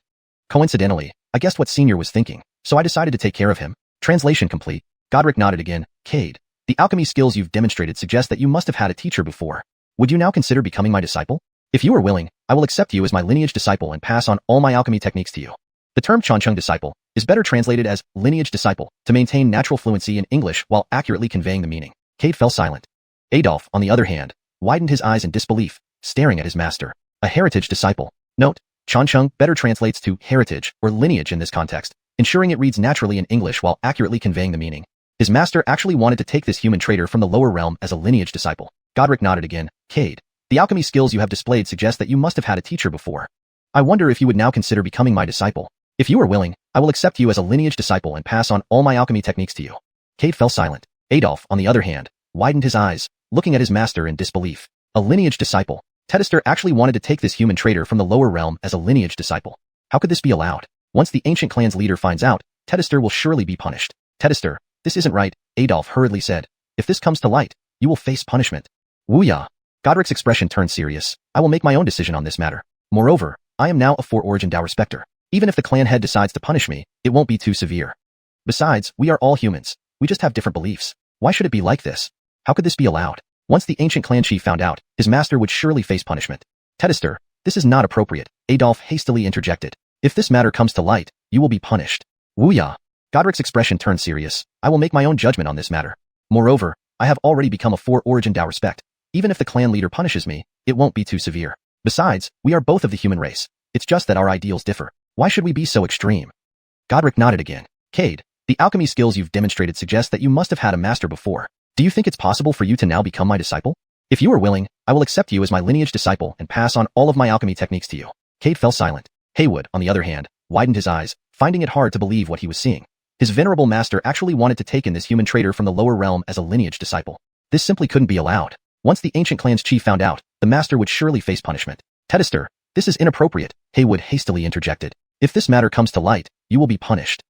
Coincidentally, I guessed what Senior was thinking, so I decided to take care of him. Translation complete. Godric nodded again. Cade, the alchemy skills you've demonstrated suggest that you must have had a teacher before. Would you now consider becoming my disciple? If you are willing, I will accept you as my lineage disciple and pass on all my alchemy techniques to you. The term xiuxian disciple is better translated as lineage disciple to maintain natural fluency in English while accurately conveying the meaning. Cade fell silent. Adolf, on the other hand, widened his eyes in disbelief, staring at his master. A heritage disciple. Note, xiuxian better translates to heritage or lineage in this context, ensuring it reads naturally in English while accurately conveying the meaning. His master actually wanted to take this human traitor from the lower realm as a lineage disciple. Godric nodded again. Cade, the alchemy skills you have displayed suggest that you must have had a teacher before. I wonder if you would now consider becoming my disciple. If you are willing, I will accept you as a lineage disciple and pass on all my alchemy techniques to you. Cade fell silent. Adolf, on the other hand, widened his eyes, looking at his master in disbelief. A lineage disciple. Detested actually wanted to take this human traitor from the lower realm as a lineage disciple. How could this be allowed? Once the ancient clan's leader finds out, Detested will surely be punished. Detested, this isn't right, Adolf hurriedly said. If this comes to light, you will face punishment. Wuya. Godric's expression turned serious. I will make my own decision on this matter. Moreover, I am now a four-origin Dao respecter. Even if the clan head decides to punish me, it won't be too severe. Besides, we are all humans. We just have different beliefs. Why should it be like this? How could this be allowed? Once the ancient clan chief found out, his master would surely face punishment. Detested, this is not appropriate, Adolf hastily interjected. If this matter comes to light, you will be punished. Wuya. Godric's expression turned serious. I will make my own judgment on this matter. Moreover, I have already become a four-origin Dao respect. Even if the clan leader punishes me, it won't be too severe. Besides, we are both of the human race. It's just that our ideals differ. Why should we be so extreme? Godric nodded again. Cade, the alchemy skills you've demonstrated suggest that you must have had a master before. Do you think it's possible for you to now become my disciple? If you are willing, I will accept you as my lineage disciple and pass on all of my alchemy techniques to you. Cade fell silent. Haywood, on the other hand, widened his eyes, finding it hard to believe what he was seeing. His venerable master actually wanted to take in this human traitor from the lower realm as a lineage disciple. This simply couldn't be allowed. Once the ancient clan's chief found out, the master would surely face punishment. Detested, this is inappropriate, Haywood hastily interjected. If this matter comes to light, you will be punished.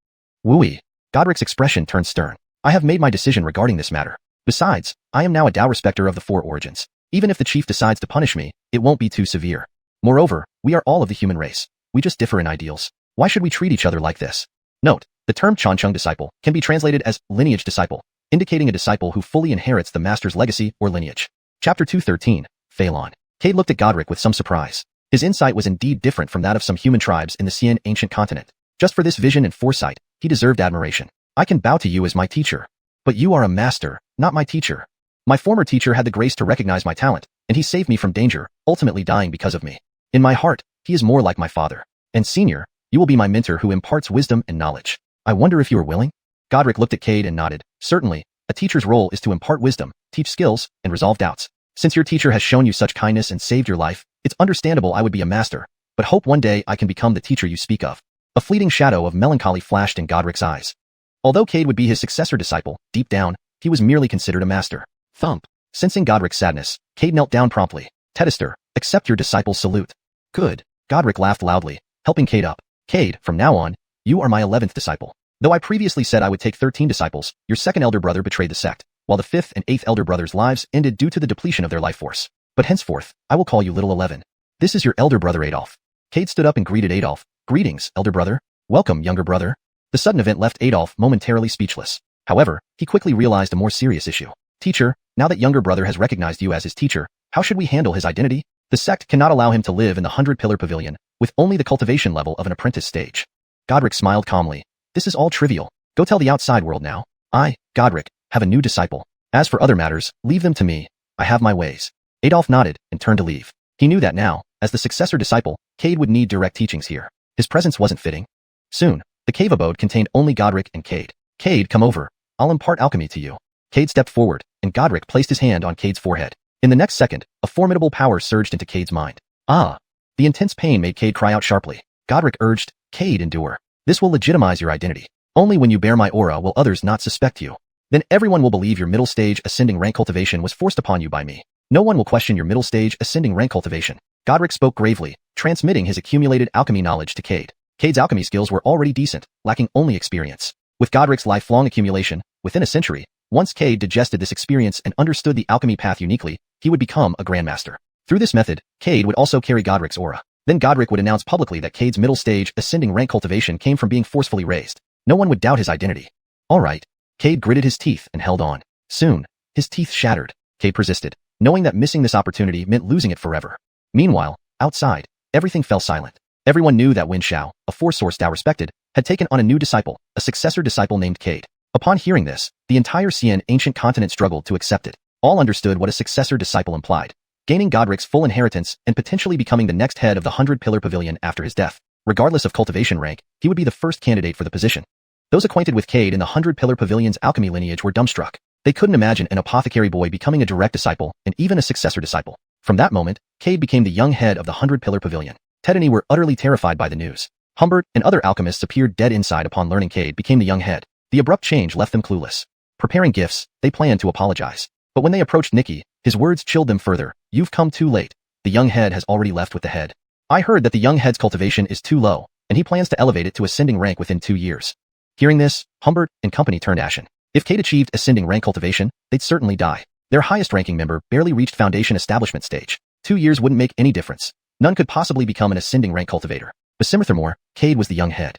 Wooey. Godric's expression turned stern. I have made my decision regarding this matter. Besides, I am now a Dao respecter of the four origins. Even if the chief decides to punish me, it won't be too severe. Moreover, we are all of the human race. We just differ in ideals. Why should we treat each other like this? Note, the term xiuxian disciple can be translated as lineage disciple, indicating a disciple who fully inherits the master's legacy or lineage. Chapter 213, Phelan. Cade looked at Godric with some surprise. His insight was indeed different from that of some human tribes in the Xian ancient continent. Just for this vision and foresight, he deserved admiration. I can bow to you as my teacher. But you are a master, not my teacher. My former teacher had the grace to recognize my talent, and he saved me from danger, ultimately dying because of me. In my heart, he is more like my father. And Senior, you will be my mentor who imparts wisdom and knowledge. I wonder if you are willing? Godric looked at Cade and nodded. Certainly, a teacher's role is to impart wisdom, teach skills, and resolve doubts. Since your teacher has shown you such kindness and saved your life, it's understandable I would be a master, but hope one day I can become the teacher you speak of. A fleeting shadow of melancholy flashed in Godric's eyes. Although Cade would be his successor disciple, deep down, he was merely considered a master. Thump. Sensing Godric's sadness, Cade knelt down promptly. Detested, accept your disciple's salute. Good. Godric laughed loudly, helping Cade up. Cade, from now on, you are my 11th disciple. Though I previously said I would take 13 disciples, your second elder brother betrayed the sect, while the 5th and 8th elder brothers' lives ended due to the depletion of their life force. But henceforth, I will call you Little 11. This is your elder brother Adolf. Cade stood up and greeted Adolf. Greetings, elder brother. Welcome, younger brother. The sudden event left Adolf momentarily speechless. However, he quickly realized a more serious issue. Teacher, now that younger brother has recognized you as his teacher, how should we handle his identity? The sect cannot allow him to live in the 100-pillar pavilion, with only the cultivation level of an apprentice stage. Godric smiled calmly. This is all trivial. Go tell the outside world now. I, Godric, have a new disciple. As for other matters, leave them to me. I have my ways. Adolf nodded and turned to leave. He knew that now, as the successor disciple, Cade would need direct teachings here. His presence wasn't fitting. Soon, the cave abode contained only Godric and Cade. Cade, come over. I'll impart alchemy to you. Cade stepped forward, and Godric placed his hand on Cade's forehead. In the next second, a formidable power surged into Cade's mind. Ah! The intense pain made Cade cry out sharply. Godric urged, Cade, endure. This will legitimize your identity. Only when you bear my aura will others not suspect you. Then everyone will believe your middle stage ascending rank cultivation was forced upon you by me. No one will question your middle stage ascending rank cultivation. Godric spoke gravely, transmitting his accumulated alchemy knowledge to Cade. Cade's alchemy skills were already decent, lacking only experience. With Godric's lifelong accumulation, within a century, Once Cade digested this experience and understood the alchemy path uniquely, he would become a grandmaster. Through this method, Cade would also carry Godric's aura. Then Godric would announce publicly that Cade's middle stage ascending rank cultivation came from being forcefully raised. No one would doubt his identity. Alright. Cade gritted his teeth and held on. Soon, his teeth shattered. Cade persisted, knowing that missing this opportunity meant losing it forever. Meanwhile, outside, everything fell silent. Everyone knew that Wen Xiao, a force source Dao respected, had taken on a new disciple, a successor disciple named Cade. Upon hearing this, the entire Xian ancient continent struggled to accept it. All understood what a successor disciple implied. Gaining Godric's full inheritance and potentially becoming the next head of the 100-pillar pavilion after his death. Regardless of cultivation rank, he would be the first candidate for the position. Those acquainted with Cade in the 100-pillar pavilion's alchemy lineage were dumbstruck. They couldn't imagine an apothecary boy becoming a direct disciple and even a successor disciple. From that moment, Cade became the young head of the 100-pillar pavilion. Ted and he were utterly terrified by the news. Humbert and other alchemists appeared dead inside upon learning Cade became the young head. The abrupt change left them clueless. Preparing gifts, they planned to apologize. But when they approached Nikki, his words chilled them further. You've come too late. The young head has already left with the head. I heard that the young head's cultivation is too low, and he plans to elevate it to ascending rank within 2 years. Hearing this, Humbert and company turned ashen. If Cade achieved ascending rank cultivation, they'd certainly die. Their highest-ranking member barely reached foundation establishment stage. 2 years wouldn't make any difference. None could possibly become an ascending rank cultivator. But furthermore, Cade was the young head.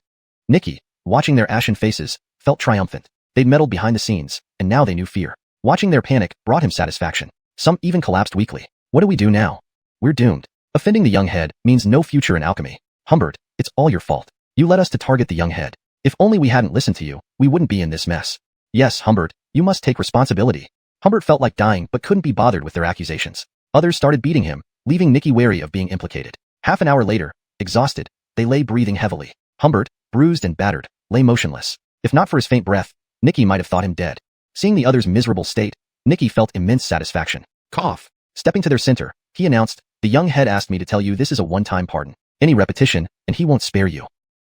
Nikki, watching their ashen faces, felt triumphant. They'd meddled behind the scenes, and now they knew fear. Watching their panic brought him satisfaction. Some even collapsed weakly. What do we do now? We're doomed. Offending the young head means no future in alchemy. Humbert, it's all your fault. You led us to target the young head. If only we hadn't listened to you, we wouldn't be in this mess. Yes, Humbert, you must take responsibility. Humbert felt like dying but couldn't be bothered with their accusations. Others started beating him, leaving Nikki wary of being implicated. Half an hour later, exhausted, they lay breathing heavily. Humbert, bruised and battered, lay motionless. If not for his faint breath, Nikki might have thought him dead. Seeing the other's miserable state, Nikki felt immense satisfaction. Cough. Stepping to their center, he announced, the young head asked me to tell you this is a one-time pardon. Any repetition, and he won't spare you.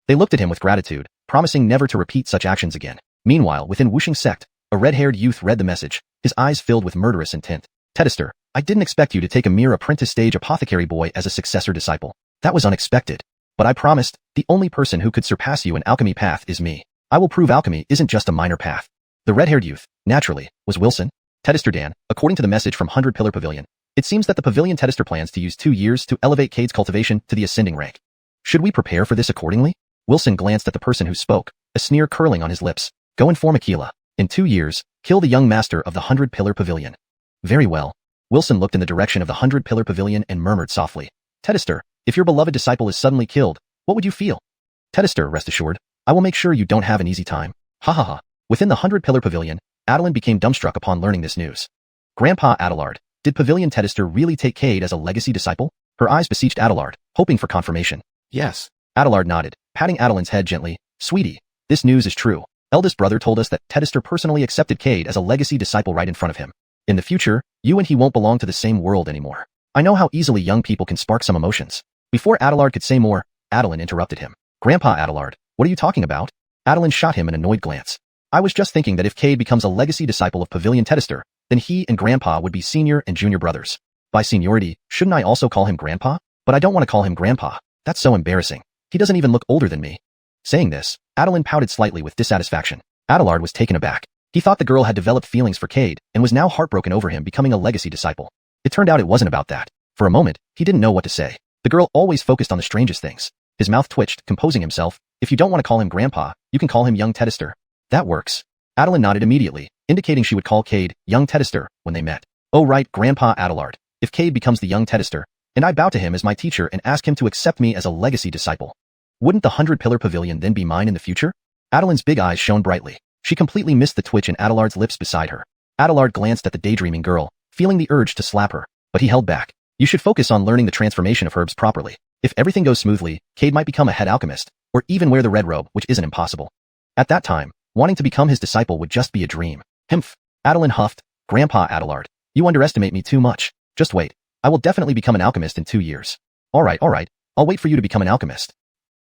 They looked at him with gratitude, promising never to repeat such actions again. Meanwhile, within Xiuxian sect, a red-haired youth read the message, his eyes filled with murderous intent. Detested, I didn't expect you to take a mere apprentice stage apothecary boy as a successor disciple. That was unexpected. But I promised, the only person who could surpass you in alchemy path is me. I will prove alchemy isn't just a minor path. The red-haired youth, naturally, was Wilson. Detested, according to the message from 100-pillar pavilion. It seems that the pavilion Detested plans to use 2 years to elevate Cade's cultivation to the ascending rank. Should we prepare for this accordingly? Wilson glanced at the person who spoke, a sneer curling on his lips. Go inform Aquila. In 2 years, kill the young master of the 100-pillar pavilion. Very well. Wilson looked in the direction of the 100-pillar pavilion and murmured softly. Detested, if your beloved disciple is suddenly killed, what would you feel? Detested, rest assured, I will make sure you don't have an easy time. Ha ha ha. Within the 100-pillar pavilion, Adeline became dumbstruck upon learning this news. Grandpa Adelard, did Pavilion Detested really take Cade as a legacy disciple? Her eyes beseeched Adelard, hoping for confirmation. Yes. Adelard nodded, patting Adeline's head gently. Sweetie, this news is true. Eldest brother told us that Detested personally accepted Cade as a legacy disciple right in front of him. In the future, you and he won't belong to the same world anymore. I know how easily young people can spark some emotions. Before Adelard could say more, Adeline interrupted him. Grandpa Adelard, what are you talking about? Adeline shot him an annoyed glance. I was just thinking that if Cade becomes a legacy disciple of Pavilion Detested, then he and Grandpa would be senior and junior brothers. By seniority, shouldn't I also call him Grandpa? But I don't want to call him Grandpa. That's so embarrassing. He doesn't even look older than me. Saying this, Adeline pouted slightly with dissatisfaction. Adelard was taken aback. He thought the girl had developed feelings for Cade and was now heartbroken over him becoming a legacy disciple. It turned out it wasn't about that. For a moment, he didn't know what to say. The girl always focused on the strangest things. His mouth twitched, composing himself. If you don't want to call him Grandpa, you can call him young Detested. That works. Adeline nodded immediately, indicating she would call Cade young Detested when they met. Oh right, Grandpa Adelard. If Cade becomes the young Detested, and I bow to him as my teacher and ask him to accept me as a legacy disciple, wouldn't the 100-pillar pavilion then be mine in the future? Adeline's big eyes shone brightly. She completely missed the twitch in Adelard's lips beside her. Adelard glanced at the daydreaming girl, feeling the urge to slap her, but he held back. You should focus on learning the transformation of herbs properly. If everything goes smoothly, Cade might become a head alchemist, or even wear the red robe, which isn't impossible. At that time, wanting to become his disciple would just be a dream. Himph. Adeline huffed. Grandpa Adelard, you underestimate me too much. Just wait. I will definitely become an alchemist in 2 years. Alright. I'll wait for you to become an alchemist.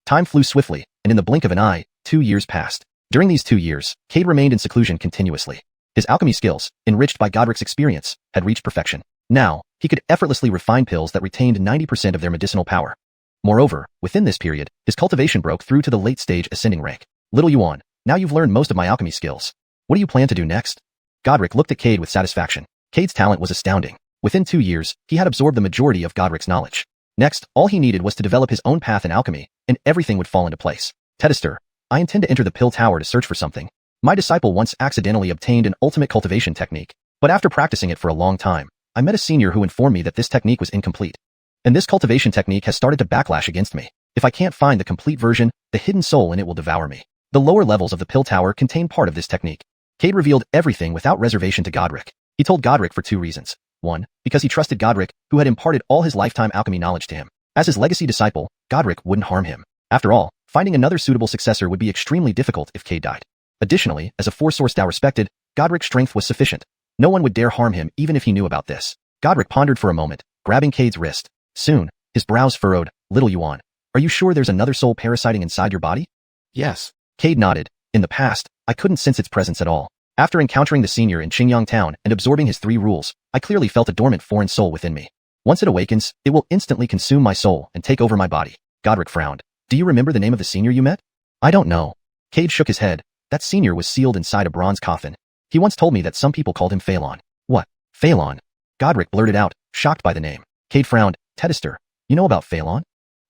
Time flew swiftly, and in the blink of an eye, 2 years passed. During these 2 years, Cade remained in seclusion continuously. His alchemy skills, enriched by Godric's experience, had reached perfection. Now, he could effortlessly refine pills that retained 90% of their medicinal power. Moreover, within this period, his cultivation broke through to the late stage ascending rank. Little Yuan, now you've learned most of my alchemy skills. What do you plan to do next? Godric looked at Cade with satisfaction. Cade's talent was astounding. Within 2 years, he had absorbed the majority of Godric's knowledge. Next, all he needed was to develop his own path in alchemy, and everything would fall into place. Detested, I intend to enter the Pill Tower to search for something. My disciple once accidentally obtained an ultimate cultivation technique, but after practicing it for a long time, I met a senior who informed me that this technique was incomplete. And this cultivation technique has started to backlash against me. If I can't find the complete version, the hidden soul in it will devour me. The lower levels of the Pill Tower contain part of this technique. Cade revealed everything without reservation to Godric. He told Godric for 2 reasons. 1, because he trusted Godric, who had imparted all his lifetime alchemy knowledge to him. As his legacy disciple, Godric wouldn't harm him. After all, finding another suitable successor would be extremely difficult if Cade died. Additionally, as a force source now respected, Godric's strength was sufficient. No one would dare harm him even if he knew about this. Godric pondered for a moment, grabbing Cade's wrist. Soon, his brows furrowed. Little Xuan, are you sure there's another soul parasiting inside your body? Yes. Cade nodded. In the past, I couldn't sense its presence at all. After encountering the senior in Xingyang town and absorbing his 3 rules, I clearly felt a dormant foreign soul within me. Once it awakens, it will instantly consume my soul and take over my body. Godric frowned. Do you remember the name of the senior you met? I don't know. Cade shook his head. That senior was sealed inside a bronze coffin. He once told me that some people called him Phelan. What? Phelan? Godric blurted out, shocked by the name. Cade frowned. Detested, you know about Phelan?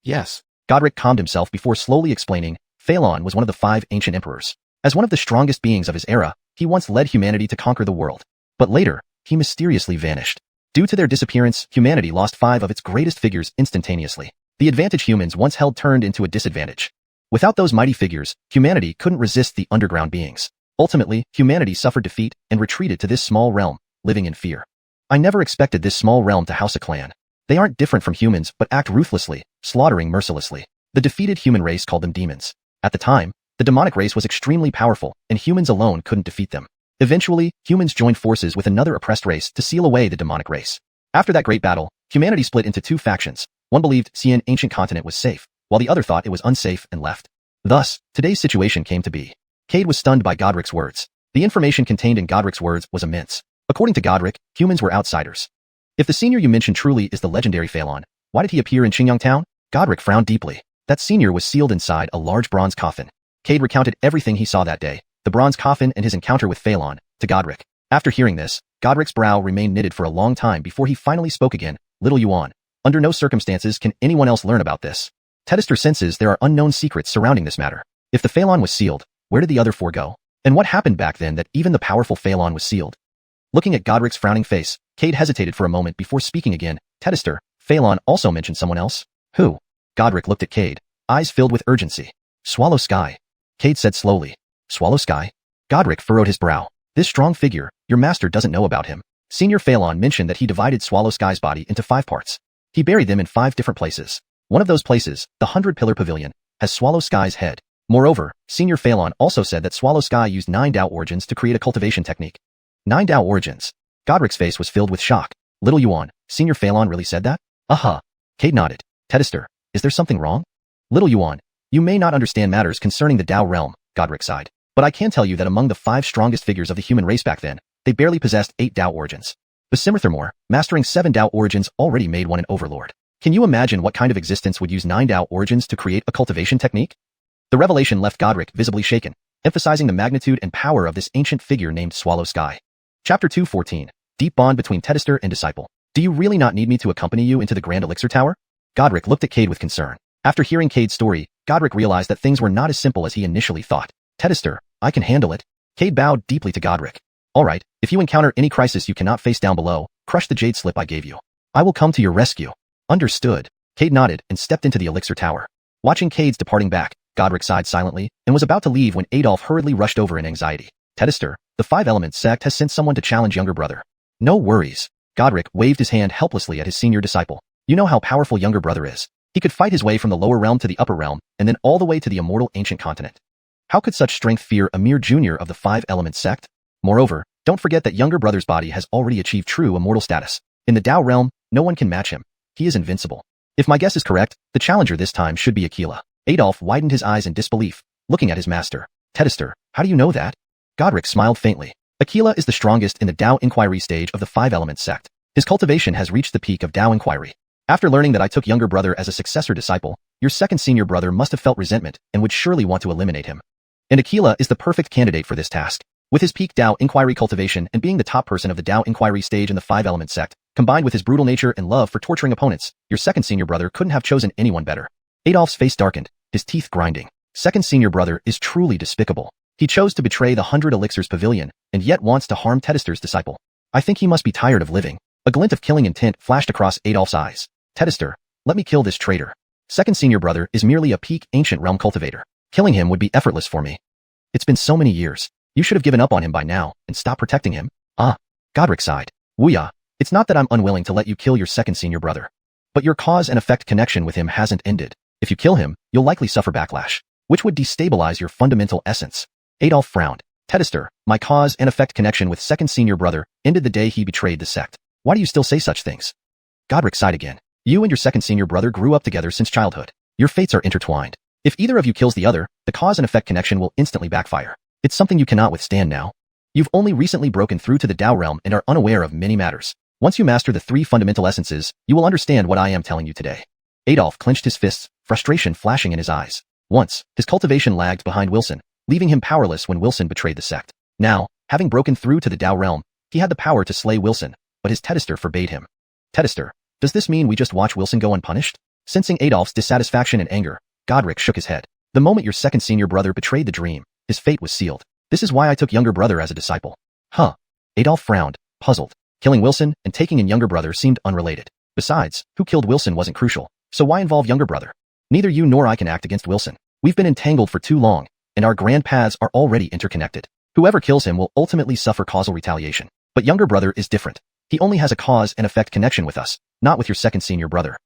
Yes. Godric calmed himself before slowly explaining. Phelan was one of the 5 ancient emperors. As one of the strongest beings of his era, he once led humanity to conquer the world. But later, he mysteriously vanished. Due to their disappearance, humanity lost 5 of its greatest figures instantaneously. The advantage humans once held turned into a disadvantage. Without those mighty figures, humanity couldn't resist the underground beings. Ultimately, humanity suffered defeat and retreated to this small realm, living in fear. I never expected this small realm to house a clan. They aren't different from humans but act ruthlessly, slaughtering mercilessly. The defeated human race called them demons. At the time, the demonic race was extremely powerful, and humans alone couldn't defeat them. Eventually, humans joined forces with another oppressed race to seal away the demonic race. After that great battle, humanity split into 2 factions. One believed Xian ancient continent was safe, while the other thought it was unsafe and left. Thus, today's situation came to be. Cade was stunned by Godric's words. The information contained in Godric's words was immense. According to Godric, humans were outsiders. If the senior you mentioned truly is the legendary Phelan, why did he appear in Xingyang town? Godric frowned deeply. That senior was sealed inside a large bronze coffin. Cade recounted everything he saw that day, the bronze coffin and his encounter with Phelan, to Godric. After hearing this, Godric's brow remained knitted for a long time before he finally spoke again. Little Xuan, under no circumstances can anyone else learn about this. Detested senses there are unknown secrets surrounding this matter. If the Phelan was sealed, where did the other 4 go? And what happened back then that even the powerful Phelan was sealed? Looking at Godric's frowning face, Cade hesitated for a moment before speaking again. Detested, Phelan also mentioned someone else? Who? Godric looked at Cade, eyes filled with urgency. Swallow Sky. Cade said slowly. Swallow Sky? Godric furrowed his brow. This strong figure, your master doesn't know about him. Senior Phelan mentioned that he divided Swallow Sky's body into 5 parts. He buried them in 5 different places. One of those places, the 100-pillar pavilion, has Swallow Sky's head. Moreover, Senior Phelan also said that Swallow Sky used 9 Dao origins to create a cultivation technique. 9 Dao origins. Godric's face was filled with shock. Little Xuan, Senior Phelan really said that? Uh-huh. Cade nodded. Detested, is there something wrong? Little Xuan, you may not understand matters concerning the Dao realm, Godric sighed. But I can tell you that among the 5 strongest figures of the human race back then, they barely possessed 8 Dao origins. Furthermore, mastering 7 Dao origins already made one an overlord. Can you imagine what kind of existence would use 9 Dao origins to create a cultivation technique? The revelation left Godric visibly shaken, emphasizing the magnitude and power of this ancient figure named Swallow Sky. Chapter 214. Deep bond between Detested and disciple. Do you really not need me to accompany you into the Grand Elixir Tower? Godric looked at Cade with concern. After hearing Cade's story, Godric realized that things were not as simple as he initially thought. Detested, I can handle it. Cade bowed deeply to Godric. Alright, if you encounter any crisis you cannot face down below, crush the jade slip I gave you. I will come to your rescue. Understood. Cade nodded and stepped into the Elixir Tower. Watching Cade's departing back, Godric sighed silently and was about to leave when Adolf hurriedly rushed over in anxiety. Detested, the 5 Elements sect has sent someone to challenge younger brother. No worries. Godric waved his hand helplessly at his senior disciple. You know how powerful younger brother is. He could fight his way from the lower realm to the upper realm, and then all the way to the immortal ancient continent. How could such strength fear a mere junior of the 5 Elements sect? Moreover, don't forget that younger brother's body has already achieved true immortal status. In the Dao realm, no one can match him. He is invincible. If my guess is correct, the challenger this time should be Aquila. Adolf widened his eyes in disbelief, looking at his master. Detested, how do you know that? Godric smiled faintly. Aquila is the strongest in the Dao Inquiry stage of the 5 Elements sect. His cultivation has reached the peak of Dao Inquiry. After learning that I took younger brother as a successor disciple, your second senior brother must have felt resentment and would surely want to eliminate him. And Aquila is the perfect candidate for this task. With his peak Tao inquiry cultivation and being the top person of the Tao inquiry stage in the five-element sect, combined with his brutal nature and love for torturing opponents, your second senior brother couldn't have chosen anyone better. Adolf's face darkened, his teeth grinding. Second senior brother is truly despicable. He chose to betray the 100 Elixirs Pavilion, and yet wants to harm Tedester's disciple. I think he must be tired of living. A glint of killing intent flashed across Adolf's eyes. Tedester, let me kill this traitor. Second senior brother is merely a peak ancient realm cultivator. Killing him would be effortless for me. It's been so many years. You should have given up on him by now, and stopped protecting him. Godric sighed. Wuya, it's not that I'm unwilling to let you kill your second senior brother. But your cause and effect connection with him hasn't ended. If you kill him, you'll likely suffer backlash, which would destabilize your fundamental essence. Adolf frowned. Tedester, my cause and effect connection with second senior brother ended the day he betrayed the sect. Why do you still say such things? Godric sighed again. You and your second senior brother grew up together since childhood. Your fates are intertwined. If either of you kills the other, the cause and effect connection will instantly backfire. It's something you cannot withstand now. You've only recently broken through to the Tao realm and are unaware of many matters. Once you master the three fundamental essences, you will understand what I am telling you today. Adolf clenched his fists, frustration flashing in his eyes. Once, his cultivation lagged behind Wilson, leaving him powerless when Wilson betrayed the sect. Now, having broken through to the Tao realm, he had the power to slay Wilson, but his Tedester forbade him. Tedester, does this mean we just watch Wilson go unpunished? Sensing Adolf's dissatisfaction and anger, Godric shook his head. The moment your second senior brother betrayed the dream, his fate was sealed. This is why I took younger brother as a disciple. Adolf frowned, puzzled. Killing Wilson and taking in younger brother seemed unrelated. Besides, who killed Wilson wasn't crucial, so why involve younger brother? Neither you nor I can act against Wilson. We've been entangled for too long, and our grand paths are already interconnected. Whoever kills him will ultimately suffer causal retaliation. But younger brother is different. He only has a cause and effect connection with us, not with your second senior brother.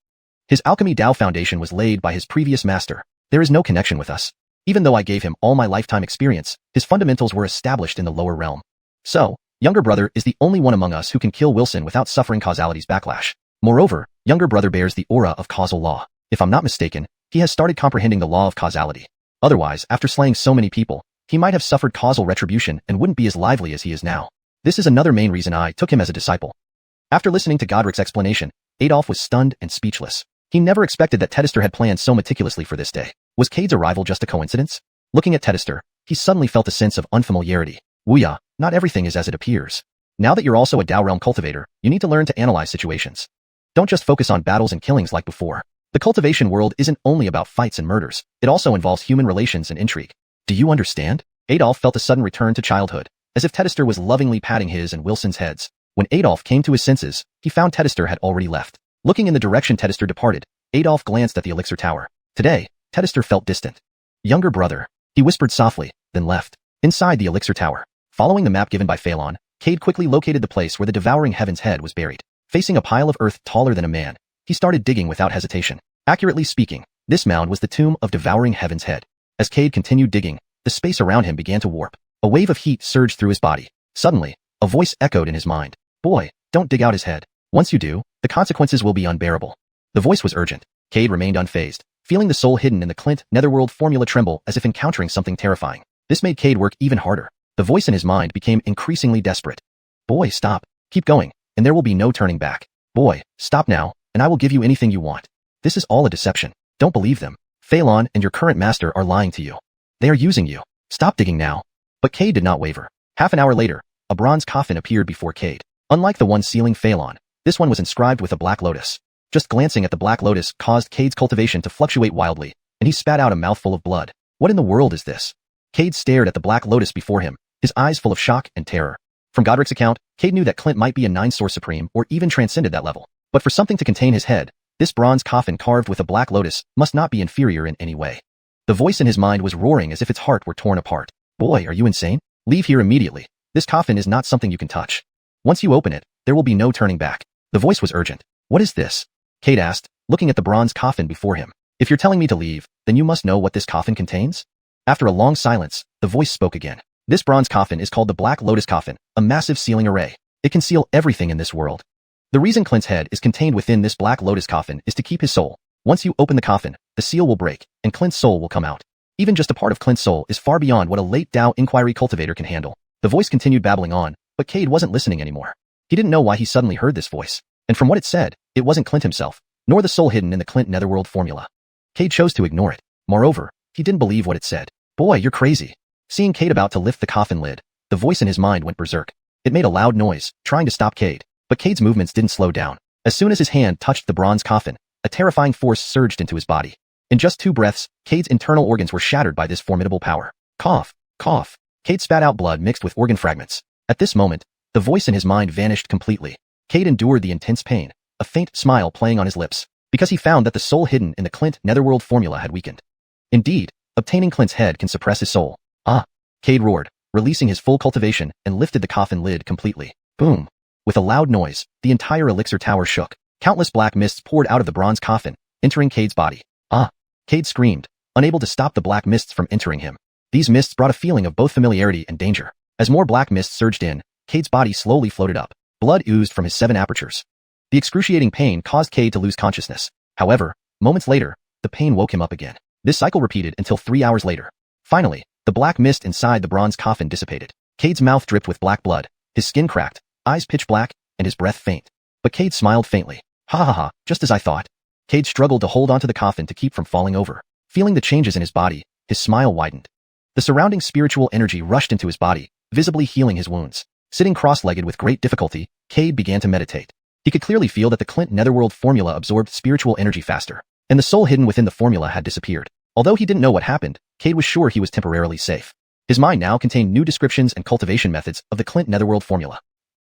His alchemy Tao foundation was laid by his previous master. There is no connection with us. Even though I gave him all my lifetime experience, his fundamentals were established in the lower realm. So, younger brother is the only one among us who can kill Wilson without suffering causality's backlash. Moreover, younger brother bears the aura of causal law. If I'm not mistaken, he has started comprehending the law of causality. Otherwise, after slaying so many people, he might have suffered causal retribution and wouldn't be as lively as he is now. This is another main reason I took him as a disciple. After listening to Godric's explanation, Adolf was stunned and speechless. He never expected that Tedester had planned so meticulously for this day. Was Cade's arrival just a coincidence? Looking at Tedester, he suddenly felt a sense of unfamiliarity. Wuya, not everything is as it appears. Now that you're also a Tao realm cultivator, you need to learn to analyze situations. Don't just focus on battles and killings like before. The cultivation world isn't only about fights and murders, it also involves human relations and intrigue. Do you understand? Adolf felt a sudden return to childhood, as if Tedester was lovingly patting his and Wilson's heads. When Adolf came to his senses, he found Tedester had already left. Looking in the direction Tedester departed, Adolf glanced at the elixir tower. Today, Tedester felt distant. Younger brother, he whispered softly, then left. Inside the elixir tower, following the map given by Phelan, Cade quickly located the place where the devouring heaven's head was buried. Facing a pile of earth taller than a man, he started digging without hesitation. Accurately speaking, this mound was the tomb of devouring heaven's head. As Cade continued digging, the space around him began to warp. A wave of heat surged through his body. Suddenly, a voice echoed in his mind. Boy, don't dig out his head. Once you do, the consequences will be unbearable. The voice was urgent. Cade remained unfazed, feeling the soul hidden in the Clint Netherworld formula tremble as if encountering something terrifying. This made Cade work even harder. The voice in his mind became increasingly desperate. Boy, stop. Keep going, and there will be no turning back. Boy, stop now, and I will give you anything you want. This is all a deception. Don't believe them. Phelan and your current master are lying to you. They are using you. Stop digging now. But Cade did not waver. Half an hour later, a bronze coffin appeared before Cade. Unlike the one sealing Phelan, this one was inscribed with a black lotus. Just glancing at the black lotus caused Cade's cultivation to fluctuate wildly, and he spat out a mouthful of blood. What in the world is this? Cade stared at the black lotus before him, his eyes full of shock and terror. From Godric's account, Cade knew that Clint might be a 9-source supreme or even transcended that level. But for something to contain his head, this bronze coffin carved with a black lotus must not be inferior in any way. The voice in his mind was roaring as if its heart were torn apart. Boy, are you insane? Leave here immediately. This coffin is not something you can touch. Once you open it, there will be no turning back. The voice was urgent. What is this? Cade asked, looking at the bronze coffin before him. If you're telling me to leave, then you must know what this coffin contains? After a long silence, the voice spoke again. This bronze coffin is called the Black Lotus Coffin, a massive sealing array. It can seal everything in this world. The reason Clint's head is contained within this Black Lotus Coffin is to keep his soul. Once you open the coffin, the seal will break, and Clint's soul will come out. Even just a part of Clint's soul is far beyond what a late Tao inquiry cultivator can handle. The voice continued babbling on, but Cade wasn't listening anymore. He didn't know why he suddenly heard this voice. And from what it said, it wasn't Clint himself, nor the soul hidden in the Clint Netherworld formula. Cade chose to ignore it. Moreover, he didn't believe what it said. Boy, you're crazy. Seeing Cade about to lift the coffin lid, the voice in his mind went berserk. It made a loud noise, trying to stop Cade. But Cade's movements didn't slow down. As soon as his hand touched the bronze coffin, a terrifying force surged into his body. In just 2 breaths, Cade's internal organs were shattered by this formidable power. Cough, cough. Cade spat out blood mixed with organ fragments. At this moment, the voice in his mind vanished completely. Cade endured the intense pain, a faint smile playing on his lips, because he found that the soul hidden in the Clint Netherworld formula had weakened. Indeed, obtaining Clint's head can suppress his soul. Ah! Cade roared, releasing his full cultivation and lifted the coffin lid completely. Boom! With a loud noise, the entire elixir tower shook. Countless black mists poured out of the bronze coffin, entering Cade's body. Ah! Cade screamed, unable to stop the black mists from entering him. These mists brought a feeling of both familiarity and danger. As more black mists surged in, Cade's body slowly floated up. Blood oozed from his 7 apertures. The excruciating pain caused Cade to lose consciousness. However, moments later, the pain woke him up again. This cycle repeated until 3 hours later. Finally, the black mist inside the bronze coffin dissipated. Cade's mouth dripped with black blood, his skin cracked, eyes pitch black, and his breath faint. But Cade smiled faintly. Ha ha ha, just as I thought. Cade struggled to hold onto the coffin to keep from falling over. Feeling the changes in his body, his smile widened. The surrounding spiritual energy rushed into his body, visibly healing his wounds. Sitting cross-legged with great difficulty, Cade began to meditate. He could clearly feel that the Clint Netherworld formula absorbed spiritual energy faster, and the soul hidden within the formula had disappeared. Although he didn't know what happened, Cade was sure he was temporarily safe. His mind now contained new descriptions and cultivation methods of the Clint Netherworld formula.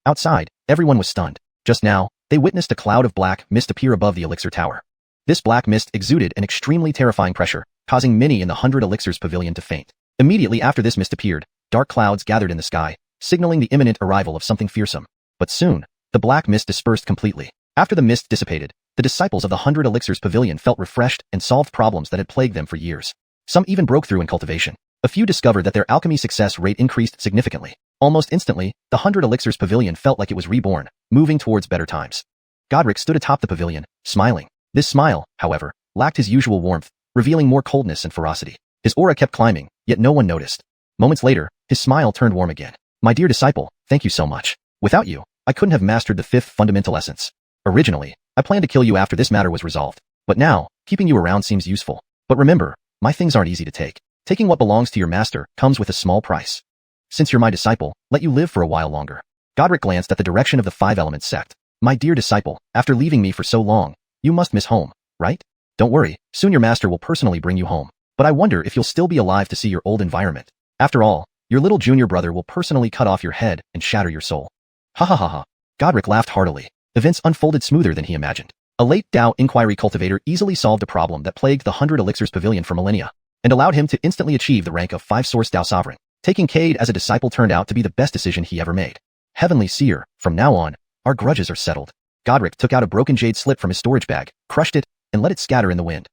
Outside, everyone was stunned. Just now, they witnessed a cloud of black mist appear above the elixir tower. This black mist exuded an extremely terrifying pressure, causing many in the 100 Elixirs pavilion to faint. Immediately after this mist appeared, dark clouds gathered in the sky, signaling the imminent arrival of something fearsome. But soon, the black mist dispersed completely. After the mist dissipated, the disciples of the 100 Elixirs pavilion felt refreshed and solved problems that had plagued them for years. Some even broke through in cultivation. A few discovered that their alchemy success rate increased significantly. Almost instantly, the 100 Elixirs pavilion felt like it was reborn, moving towards better times. Godric stood atop the pavilion, smiling. This smile, however, lacked his usual warmth, revealing more coldness and ferocity. His aura kept climbing, yet no one noticed. Moments later, his smile turned warm again. My dear disciple, thank you so much. Without you, I couldn't have mastered the 5th fundamental essence. Originally, I planned to kill you after this matter was resolved. But now, keeping you around seems useful. But remember, my things aren't easy to take. Taking what belongs to your master comes with a small price. Since you're my disciple, let you live for a while longer. Godric glanced at the direction of the 5 Elements sect. My dear disciple, after leaving me for so long, you must miss home, right? Don't worry, soon your master will personally bring you home. But I wonder if you'll still be alive to see your old environment. After all, your little junior brother will personally cut off your head and shatter your soul. Ha ha ha ha. Godric laughed heartily. Events unfolded smoother than he imagined. A late Dao inquiry cultivator easily solved a problem that plagued the 100 Elixirs pavilion for millennia, and allowed him to instantly achieve the rank of 5-source Dao sovereign. Taking Cade as a disciple turned out to be the best decision he ever made. Heavenly Seer, from now on, our grudges are settled. Godric took out a broken jade slip from his storage bag, crushed it, and let it scatter in the wind.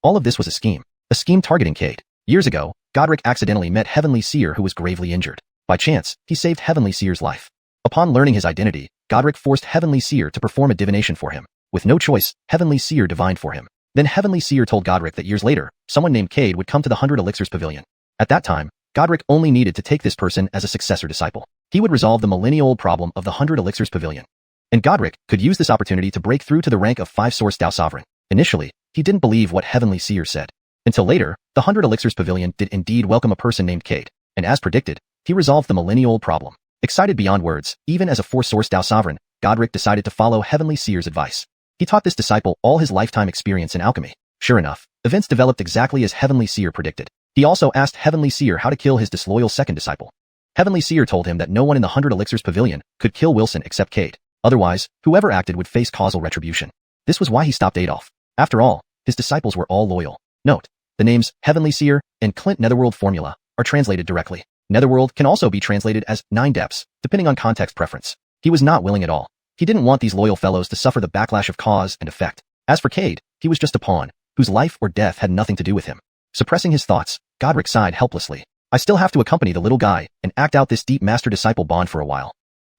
All of this was a scheme targeting Cade. Years ago, Godric accidentally met Heavenly Seer who was gravely injured. By chance, he saved Heavenly Seer's life. Upon learning his identity, Godric forced Heavenly Seer to perform a divination for him. With no choice, Heavenly Seer divined for him. Then Heavenly Seer told Godric that years later, someone named Cade would come to the 100 Elixirs pavilion. At that time, Godric only needed to take this person as a successor disciple. He would resolve the millennia-old problem of the 100 Elixirs pavilion. And Godric could use this opportunity to break through to the rank of 5-source Dao sovereign. Initially, he didn't believe what Heavenly Seer said. Until later, the 100 Elixirs pavilion did indeed welcome a person named Cade, and as predicted, he resolved the millennia-old problem. Excited beyond words, even as a 4-source Dao sovereign, Godric decided to follow Heavenly Seer's advice. He taught this disciple all his lifetime experience in alchemy. Sure enough, events developed exactly as Heavenly Seer predicted. He also asked Heavenly Seer how to kill his disloyal second disciple. Heavenly Seer told him that no one in the 100 Elixirs pavilion could kill Wilson except Cade. Otherwise, whoever acted would face causal retribution. This was why he stopped Adolf. After all, his disciples were all loyal. Note, the names Heavenly Seer and Clint Netherworld formula are translated directly. Netherworld can also be translated as 9 depths, depending on context preference. He was not willing at all. He didn't want these loyal fellows to suffer the backlash of cause and effect. As for Cade, he was just a pawn, whose life or death had nothing to do with him. Suppressing his thoughts, Godric sighed helplessly. I still have to accompany the little guy and act out this deep master-disciple bond for a while.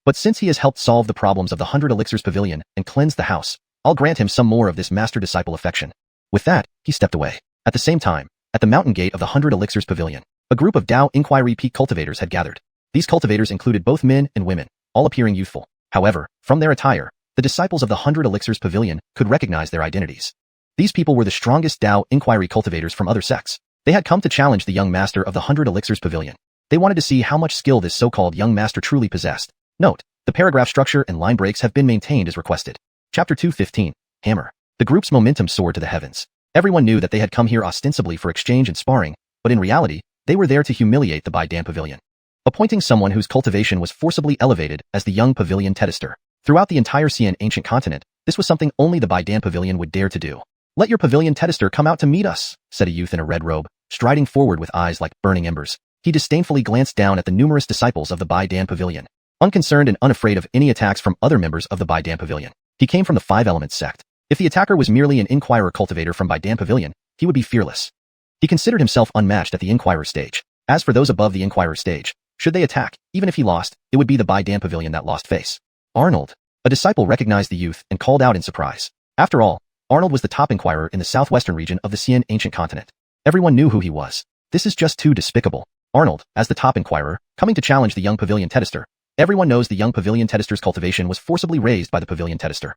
But since he has helped solve the problems of the 100 Elixirs pavilion and cleansed the house, I'll grant him some more of this master-disciple affection. With that, he stepped away. At the same time, at the mountain gate of the 100 Elixirs pavilion, a group of Dao Inquiry Peak cultivators had gathered. These cultivators included both men and women, all appearing youthful. However, from their attire, the disciples of the 100 Elixirs pavilion could recognize their identities. These people were the strongest Dao Inquiry cultivators from other sects. They had come to challenge the young master of the 100 Elixirs pavilion. They wanted to see how much skill this so-called young master truly possessed. Note: the paragraph structure and line breaks have been maintained as requested. Chapter 2:15. Hammer. The group's momentum soared to the heavens. Everyone knew that they had come here ostensibly for exchange and sparring, but in reality, they were there to humiliate the by Pavilion. Appointing someone whose cultivation was forcibly elevated as the young pavilion detester. Throughout the entire Xian ancient continent, this was something only the by Pavilion would dare to do. "Let your pavilion detester come out to meet us," said a youth in a red robe, striding forward with eyes like burning embers. He disdainfully glanced down at the numerous disciples of the by Pavilion. Unconcerned and unafraid of any attacks from other members of the by Pavilion. He came from the Five Elements sect. If the attacker was merely an Inquirer cultivator from by Pavilion, he would be fearless. He considered himself unmatched at the Inquirer stage. As for those above the Inquirer stage, should they attack, even if he lost, it would be the by Pavilion that lost face. Arnold. A disciple recognized the youth and called out in surprise. After all, Arnold was the top Inquirer in the southwestern region of the Xian ancient continent. Everyone knew who he was. This is just too despicable. Arnold, as the top Inquirer, coming to challenge the young pavilion detester. Everyone knows the young pavilion tetester's cultivation was forcibly raised by the pavilion detester.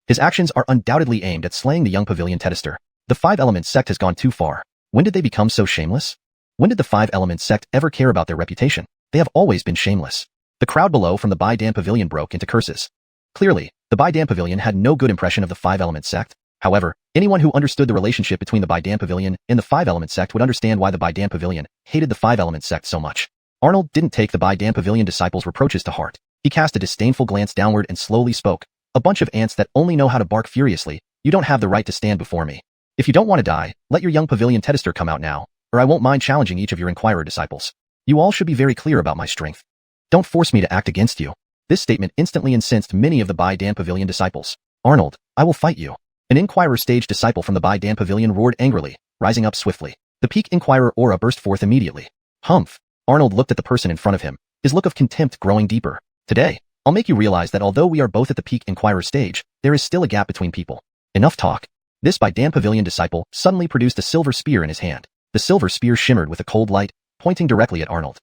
His actions are undoubtedly aimed at slaying the young pavilion detester. The Five Elements sect has gone too far. When did they become so shameless? When did the Five Elements sect ever care about their reputation? They have always been shameless. The crowd below from the by Pavilion broke into curses. Clearly, the by Pavilion had no good impression of the Five Elements sect. However, anyone who understood the relationship between the by Pavilion and the Five Elements sect would understand why the by Pavilion hated the Five Elements sect so much. Arnold didn't take the by Pavilion disciples' reproaches to heart. He cast a disdainful glance downward and slowly spoke. "A bunch of ants that only know how to bark furiously, you don't have the right to stand before me. If you don't want to die, let your young pavilion detester come out now, or I won't mind challenging each of your Inquirer disciples. You all should be very clear about my strength. Don't force me to act against you." This statement instantly incensed many of the by Pavilion disciples. "Arnold, I will fight you." An Inquirer stage disciple from the by Pavilion roared angrily, rising up swiftly. The peak Inquirer aura burst forth immediately. "Humph." Arnold looked at the person in front of him, his look of contempt growing deeper. "Today, I'll make you realize that although we are both at the peak Inquirer stage, there is still a gap between people. Enough talk." This by Pavilion disciple suddenly produced a silver spear in his hand. The silver spear shimmered with a cold light, pointing directly at Arnold.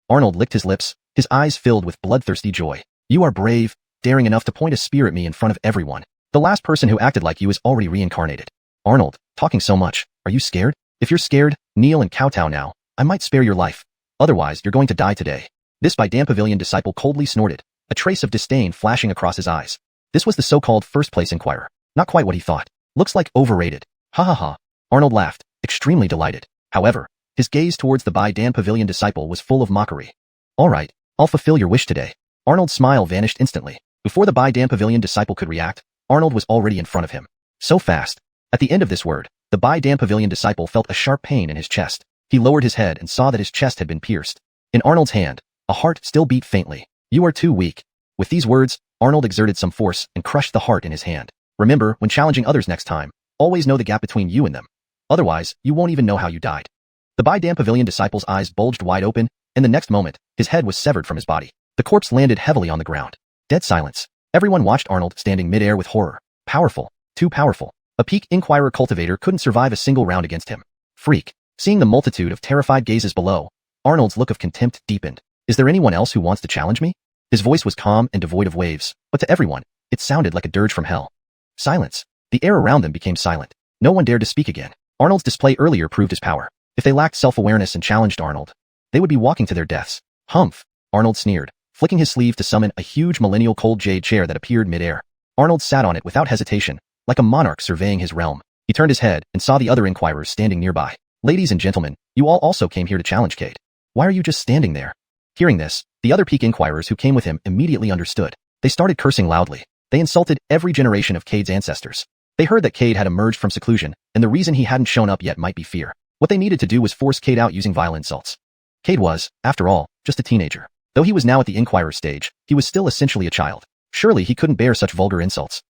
Arnold licked his lips, his eyes filled with bloodthirsty joy. "You are brave, daring enough to point a spear at me in front of everyone. The last person who acted like you is already reincarnated. Arnold, talking so much, are you scared? If you're scared, kneel and kowtow now. I might spare your life. Otherwise, you're going to die today." This by Pavilion disciple coldly snorted, a trace of disdain flashing across his eyes. This was the so-called first-place Inquirer. Not quite what he thought. Looks like overrated. Ha ha ha. Arnold laughed, extremely delighted. However, his gaze towards the by Pavilion disciple was full of mockery. "All right, I'll fulfill your wish today." Arnold's smile vanished instantly. Before the by Pavilion disciple could react, Arnold was already in front of him. So fast. At the end of this word, the by Pavilion disciple felt a sharp pain in his chest. He lowered his head and saw that his chest had been pierced. In Arnold's hand, a heart still beat faintly. "You are too weak." With these words, Arnold exerted some force and crushed the heart in his hand. "Remember, when challenging others next time, always know the gap between you and them. Otherwise, you won't even know how you died." The by Pavilion disciple's eyes bulged wide open, and the next moment, his head was severed from his body. The corpse landed heavily on the ground. Dead silence. Everyone watched Arnold standing midair with horror. Powerful. Too powerful. A peak Inquirer cultivator couldn't survive a single round against him. Freak. Seeing the multitude of terrified gazes below, Arnold's look of contempt deepened. "Is there anyone else who wants to challenge me?" His voice was calm and devoid of waves, but to everyone, it sounded like a dirge from hell. Silence. The air around them became silent. No one dared to speak again. Arnold's display earlier proved his power. If they lacked self-awareness and challenged Arnold, they would be walking to their deaths. "Humph," Arnold sneered, flicking his sleeve to summon a huge millennial cold jade chair that appeared midair. Arnold sat on it without hesitation, like a monarch surveying his realm. He turned his head and saw the other Inquirers standing nearby. "Ladies and gentlemen, you all also came here to challenge Cade. Why are you just standing there?" Hearing this, the other peak Inquirers who came with him immediately understood. They started cursing loudly. They insulted every generation of Cade's ancestors. They heard that Cade had emerged from seclusion, and the reason he hadn't shown up yet might be fear. What they needed to do was force Cade out using vile insults. Cade was, after all, just a teenager. Though he was now at the Inquirer stage, he was still essentially a child. Surely he couldn't bear such vulgar insults.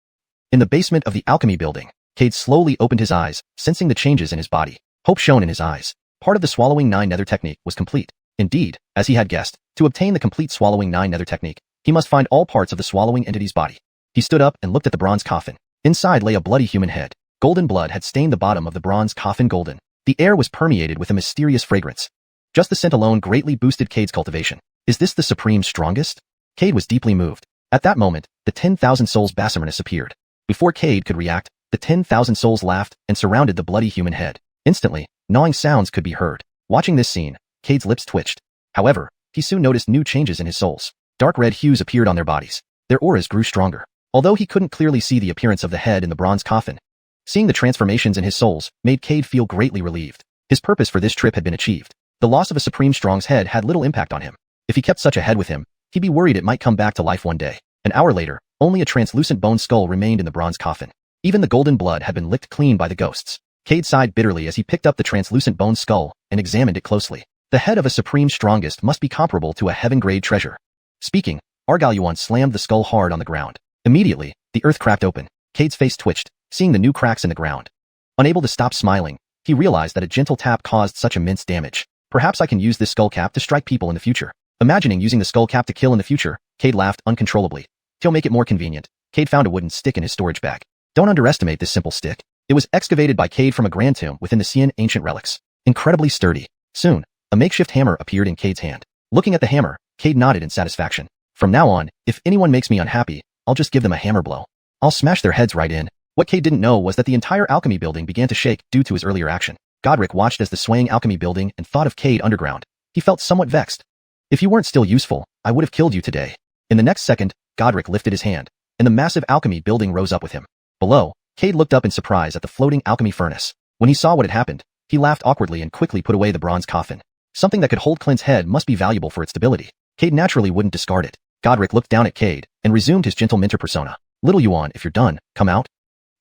In the basement of the alchemy building, Cade slowly opened his eyes, sensing the changes in his body. Hope shone in his eyes. Part of the swallowing 9 nether technique was complete. Indeed, as he had guessed, to obtain the complete swallowing 9 nether technique, he must find all parts of the swallowing entity's body. He stood up and looked at the bronze coffin. Inside lay a bloody human head. Golden blood had stained the bottom of the bronze coffin golden. The air was permeated with a mysterious fragrance. Just the scent alone greatly boosted Cade's cultivation. Is this the supreme strongest? Cade was deeply moved. At that moment, the 10,000 souls Basarmanus appeared. Before Cade could react, the 10,000 souls laughed and surrounded the bloody human head. Instantly, gnawing sounds could be heard. Watching this scene, Cade's lips twitched. However, he soon noticed new changes in his souls. Dark red hues appeared on their bodies. Their auras grew stronger. Although he couldn't clearly see the appearance of the head in the bronze coffin, seeing the transformations in his souls made Cade feel greatly relieved. His purpose for this trip had been achieved. The loss of a supreme strong's head had little impact on him. If he kept such a head with him, he'd be worried it might come back to life one day. An hour later, only a translucent bone skull remained in the bronze coffin. Even the golden blood had been licked clean by the ghosts. Cade sighed bitterly as he picked up the translucent bone skull and examined it closely. The head of a supreme strongest must be comparable to a heaven-grade treasure. Speaking, xiuxian slammed the skull hard on the ground. Immediately, the earth cracked open. Cade's face twitched, seeing the new cracks in the ground. Unable to stop smiling, he realized that a gentle tap caused such immense damage. Perhaps I can use this skull cap to strike people in the future. Imagining using the skull cap to kill in the future, Cade laughed uncontrollably. He'll make it more convenient. Cade found a wooden stick in his storage bag. Don't underestimate this simple stick. It was excavated by Cade from a grand tomb within the Xian ancient relics. Incredibly sturdy. Soon, a makeshift hammer appeared in Cade's hand. Looking at the hammer, Cade nodded in satisfaction. From now on, if anyone makes me unhappy, I'll just give them a hammer blow. I'll smash their heads right in. What Cade didn't know was that the entire alchemy building began to shake due to his earlier action. Godric watched as the swaying alchemy building and thought of Cade underground. He felt somewhat vexed. If you weren't still useful, I would have killed you today. In the next second, Godric lifted his hand, and the massive alchemy building rose up with him. Below, Cade looked up in surprise at the floating alchemy furnace. When he saw what had happened, he laughed awkwardly and quickly put away the bronze coffin. Something that could hold Clint's head must be valuable for its stability. Cade naturally wouldn't discard it. Godric looked down at Cade and resumed his gentle mentor persona. Little Yuan, if you're done, come out.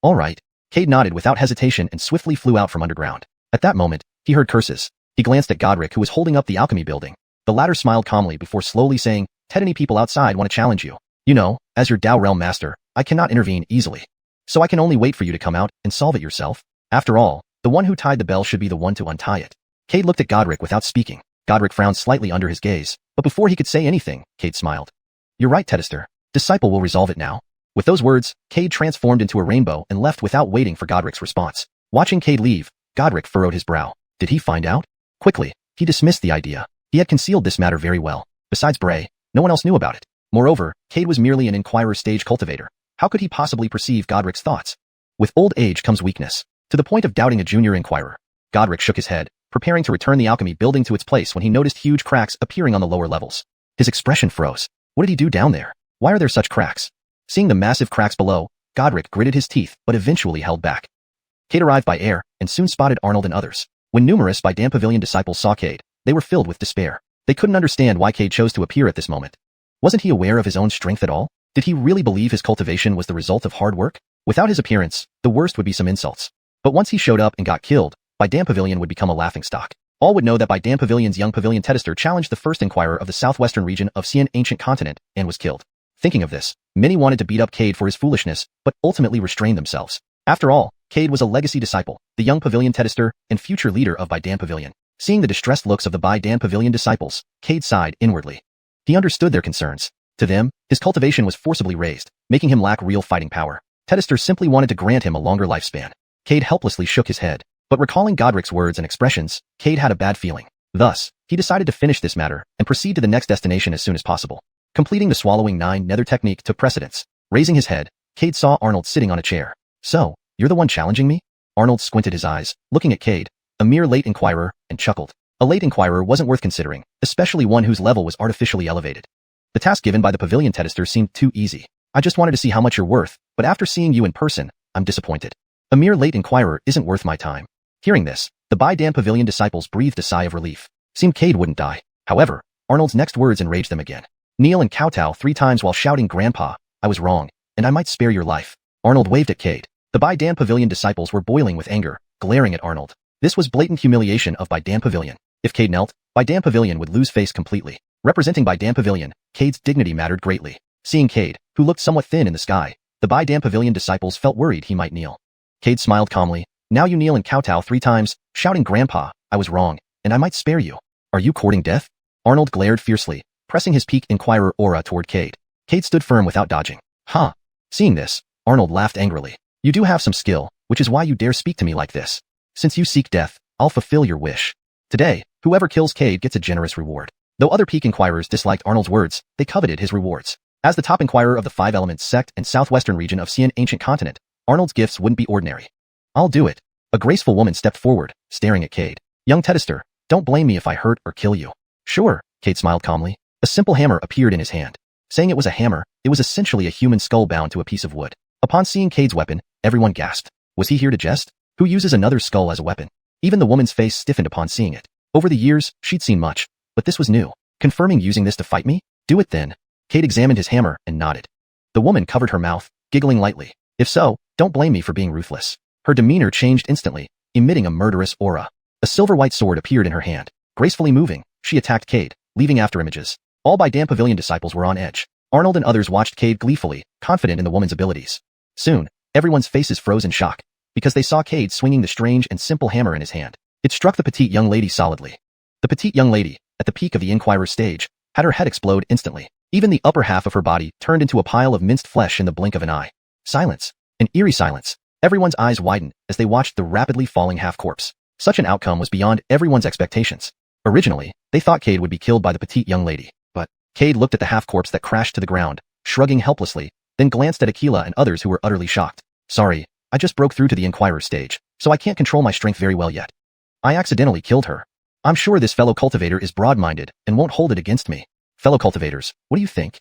All right. Cade nodded without hesitation and swiftly flew out from underground. At that moment, he heard curses. He glanced at Godric, who was holding up the alchemy building. The latter smiled calmly before slowly saying, "Any people outside want to challenge you. You know, as your Dao realm master, I cannot intervene easily. So I can only wait for you to come out and solve it yourself. After all, the one who tied the bell should be the one to untie it." Cade looked at Godric without speaking. Godric frowned slightly under his gaze, but before he could say anything, Cade smiled. "You're right, Detested. Disciple will resolve it now." With those words, Cade transformed into a rainbow and left without waiting for Godric's response. Watching Cade leave, Godric furrowed his brow. Did he find out? Quickly, he dismissed the idea. He had concealed this matter very well. Besides Bray, no one else knew about it. Moreover, Cade was merely an inquirer stage cultivator. How could he possibly perceive Godric's thoughts? With old age comes weakness, to the point of doubting a junior inquirer. Godric shook his head, preparing to return the alchemy building to its place when he noticed huge cracks appearing on the lower levels. His expression froze. What did he do down there? Why are there such cracks? Seeing the massive cracks below, Godric gritted his teeth but eventually held back. Cade arrived by air and soon spotted Arnold and others. When numerous by Pavilion disciples saw Cade, they were filled with despair. They couldn't understand why Cade chose to appear at this moment. Wasn't he aware of his own strength at all? Did he really believe his cultivation was the result of hard work? Without his appearance, the worst would be some insults. But once he showed up and got killed, by Pavilion would become a laughingstock. All would know that by Pavilion's young Pavilion Detested challenged the first inquirer of the southwestern region of Xian ancient continent and was killed. Thinking of this, many wanted to beat up Cade for his foolishness, but ultimately restrained themselves. After all, Cade was a legacy disciple, the young Pavilion Detested and future leader of By Pavilion. Seeing the distressed looks of the By Pavilion disciples, Cade sighed inwardly. He understood their concerns. To them, his cultivation was forcibly raised, making him lack real fighting power. Detested simply wanted to grant him a longer lifespan. Cade helplessly shook his head. But recalling Godric's words and expressions, Cade had a bad feeling. Thus, he decided to finish this matter and proceed to the next destination as soon as possible. Completing the swallowing 9 nether technique took precedence. Raising his head, Cade saw Arnold sitting on a chair. "So, you're the one challenging me?" Arnold squinted his eyes, looking at Cade, a mere late inquirer, and chuckled. A late inquirer wasn't worth considering, especially one whose level was artificially elevated. The task given by the Pavilion Detested seemed too easy. "I just wanted to see how much you're worth, but after seeing you in person, I'm disappointed. A mere late inquirer isn't worth my time." Hearing this, the By Pavilion disciples breathed a sigh of relief. Seemed Cade wouldn't die. However, Arnold's next words enraged them again. "Kneel and kowtow 3 times while shouting, 'Grandpa, I was wrong, and I might spare your life.'" Arnold waved at Cade. The By Pavilion disciples were boiling with anger, glaring at Arnold. This was blatant humiliation of By Pavilion. If Cade knelt, By Pavilion would lose face completely. Representing By Pavilion, Cade's dignity mattered greatly. Seeing Cade, who looked somewhat thin in the sky, the By Pavilion disciples felt worried he might kneel. Cade smiled calmly. "Now you kneel and kowtow 3 times, shouting, 'Grandpa, I was wrong, and I might spare you.'" "Are you courting death?" Arnold glared fiercely, pressing his peak inquirer aura toward Cade. Cade stood firm without dodging. "Huh." Seeing this, Arnold laughed angrily. "You do have some skill, which is why you dare speak to me like this. Since you seek death, I'll fulfill your wish. Today, whoever kills Cade gets a generous reward." Though other peak inquirers disliked Arnold's words, they coveted his rewards. As the top inquirer of the 5 Elements sect and southwestern region of Xian ancient continent, Arnold's gifts wouldn't be ordinary. "I'll do it." A graceful woman stepped forward, staring at Cade. "Young Detested, don't blame me if I hurt or kill you." "Sure, Cade smiled calmly. A simple hammer appeared in his hand. Saying it was a hammer, it was essentially a human skull bound to a piece of wood. Upon seeing Cade's weapon, everyone gasped. Was he here to jest? Who uses another skull as a weapon? Even the woman's face stiffened upon seeing it. Over the years, she'd seen much, but this was new. Confirming using this to fight me? Do it then. Cade examined his hammer and nodded. The woman covered her mouth, giggling lightly. If so, don't blame me for being ruthless. Her demeanor changed instantly, emitting a murderous aura. A silver-white sword appeared in her hand. Gracefully moving, she attacked Cade, leaving after images. All by damn pavilion disciples were on edge. Arnold and others watched Cade gleefully, confident in the woman's abilities. Soon, everyone's faces froze in shock, because they saw Cade swinging the strange and simple hammer in his hand. It struck the petite young lady solidly. The petite young lady, at the peak of the Inquirer's stage, had her head explode instantly. Even the upper half of her body turned into a pile of minced flesh in the blink of an eye. Silence. An eerie silence. Everyone's eyes widened as they watched the rapidly falling half-corpse. Such an outcome was beyond everyone's expectations. Originally, they thought Cade would be killed by the petite young lady. But Cade looked at the half-corpse that crashed to the ground, shrugging helplessly, then glanced at Aquila and others who were utterly shocked. Sorry, I just broke through to the Inquirer's stage, so I can't control my strength very well yet. I accidentally killed her. I'm sure this fellow cultivator is broad-minded and won't hold it against me. Fellow cultivators, what do you think?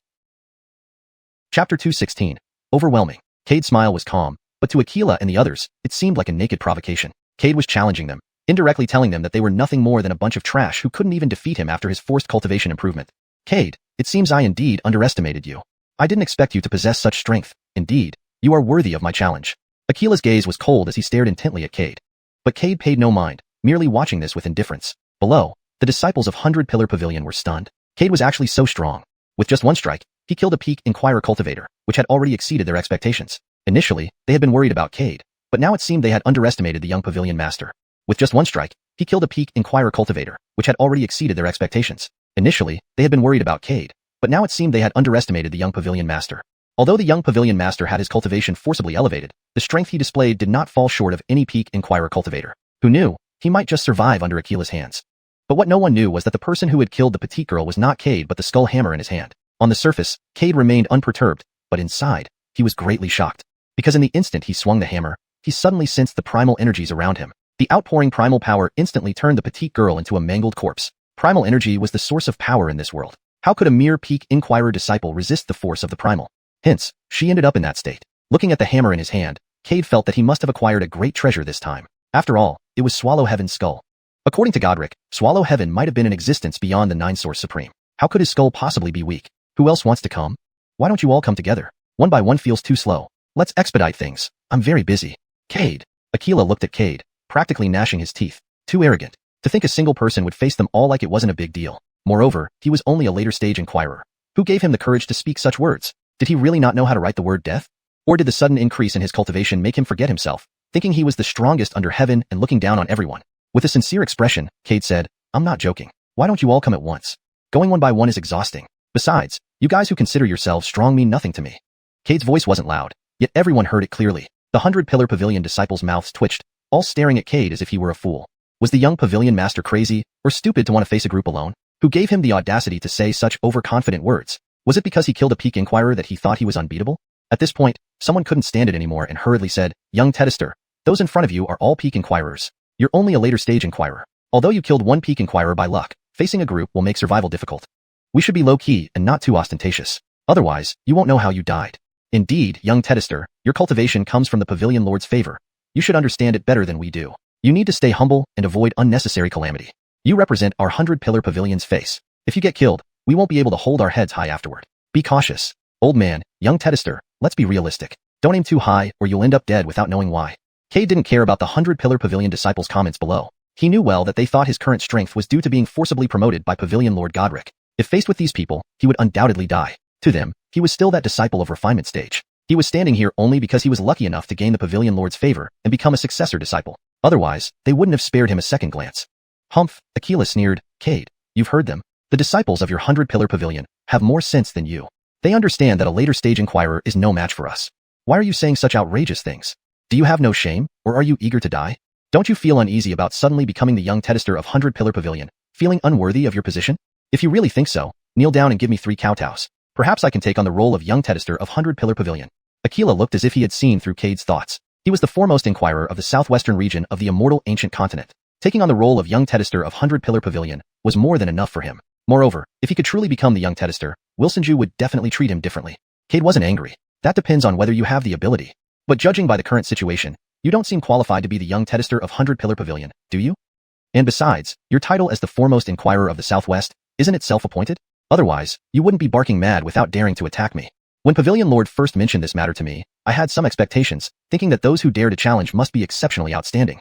Chapter 216. Overwhelming. Cade's smile was calm, but to Aquila and the others, it seemed like a naked provocation. Cade was challenging them, indirectly telling them that they were nothing more than a bunch of trash who couldn't even defeat him after his forced cultivation improvement. Cade, it seems I indeed underestimated you. I didn't expect you to possess such strength. Indeed, you are worthy of my challenge. Aquila's gaze was cold as he stared intently at Cade. But Cade paid no mind, merely watching this with indifference. Below, the disciples of 100 Pillar Pavilion were stunned. Cade was actually so strong. With just one strike, he killed a peak Inquirer cultivator, which had already exceeded their expectations. Initially, they had been worried about Cade, but now it seemed they had underestimated the young Pavilion Master. With just one strike, he killed a peak Inquirer cultivator, which had already exceeded their expectations. Initially, they had been worried about Cade, but now it seemed they had underestimated the young Pavilion Master. Although the young Pavilion Master had his cultivation forcibly elevated, the strength he displayed did not fall short of any peak Inquirer cultivator. Who knew? He might just survive under Aquila's hands. But what no one knew was that the person who had killed the petite girl was not Cade but the skull hammer in his hand. On the surface, Cade remained unperturbed, but inside, he was greatly shocked. Because in the instant he swung the hammer, he suddenly sensed the primal energies around him. The outpouring primal power instantly turned the petite girl into a mangled corpse. Primal energy was the source of power in this world. How could a mere peak Inquirer disciple resist the force of the primal? Hence, she ended up in that state. Looking at the hammer in his hand, Cade felt that he must have acquired a great treasure this time. After all, it was Swallow Heaven's skull. According to Godric, Swallow Heaven might have been in existence beyond the Nine-Source Supreme. How could his skull possibly be weak? Who else wants to come? Why don't you all come together? One by one feels too slow. Let's expedite things. I'm very busy. Cade. Aquila looked at Cade, practically gnashing his teeth. Too arrogant. To think a single person would face them all like it wasn't a big deal. Moreover, he was only a later-stage Inquirer. Who gave him the courage to speak such words? Did he really not know how to write the word death? Or did the sudden increase in his cultivation make him forget himself, thinking he was the strongest under heaven and looking down on everyone? With a sincere expression, Cade said, I'm not joking. Why don't you all come at once? Going one by one is exhausting. Besides, you guys who consider yourselves strong mean nothing to me. Cade's voice wasn't loud, yet everyone heard it clearly. The 100 Pillar Pavilion disciples' mouths twitched, all staring at Cade as if he were a fool. Was the young Pavilion Master crazy or stupid to want to face a group alone? Who gave him the audacity to say such overconfident words? Was it because he killed a peak Inquirer that he thought he was unbeatable? At this point, someone couldn't stand it anymore and hurriedly said, Young Tedister, those in front of you are all peak Inquirers. You're only a later stage Inquirer. Although you killed one peak Inquirer by luck, facing a group will make survival difficult. We should be low-key and not too ostentatious. Otherwise, you won't know how you died. Indeed, young Tedister, your cultivation comes from the Pavilion Lord's favor. You should understand it better than we do. You need to stay humble and avoid unnecessary calamity. You represent our 100 Pillar Pavilion's face. If you get killed, we won't be able to hold our heads high afterward. Be cautious. Old man, young Tedister, let's be realistic. Don't aim too high or you'll end up dead without knowing why. Cade didn't care about the 100 Pillar Pavilion disciples' comments below. He knew well that they thought his current strength was due to being forcibly promoted by Pavilion Lord Godric. If faced with these people, he would undoubtedly die. To them, he was still that disciple of refinement stage. He was standing here only because he was lucky enough to gain the Pavilion Lord's favor and become a successor disciple. Otherwise, they wouldn't have spared him a second glance. Humph, Aquila sneered. Cade, you've heard them. The disciples of your 100 Pillar Pavilion have more sense than you. They understand that a later stage Inquirer is no match for us. Why are you saying such outrageous things? Do you have no shame, or are you eager to die? Don't you feel uneasy about suddenly becoming the young Tedister of 100 Pillar Pavilion, feeling unworthy of your position? If you really think so, kneel down and give me 3 kowtows. Perhaps I can take on the role of young Tedister of 100 Pillar Pavilion. Aquila looked as if he had seen through Cade's thoughts. He was the foremost Inquirer of the southwestern region of the immortal ancient continent. Taking on the role of young Tedister of 100 Pillar Pavilion was more than enough for him. Moreover, if he could truly become the young Tedister, Wilsonju would definitely treat him differently. Cade wasn't angry. That depends on whether you have the ability. But judging by the current situation, you don't seem qualified to be the young Tedister of 100-Pillar Pavilion, do you? And besides, your title as the foremost inquirer of the Southwest, isn't it self-appointed? Otherwise, you wouldn't be barking mad without daring to attack me. When Pavilion Lord first mentioned this matter to me, I had some expectations, thinking that those who dare to challenge must be exceptionally outstanding.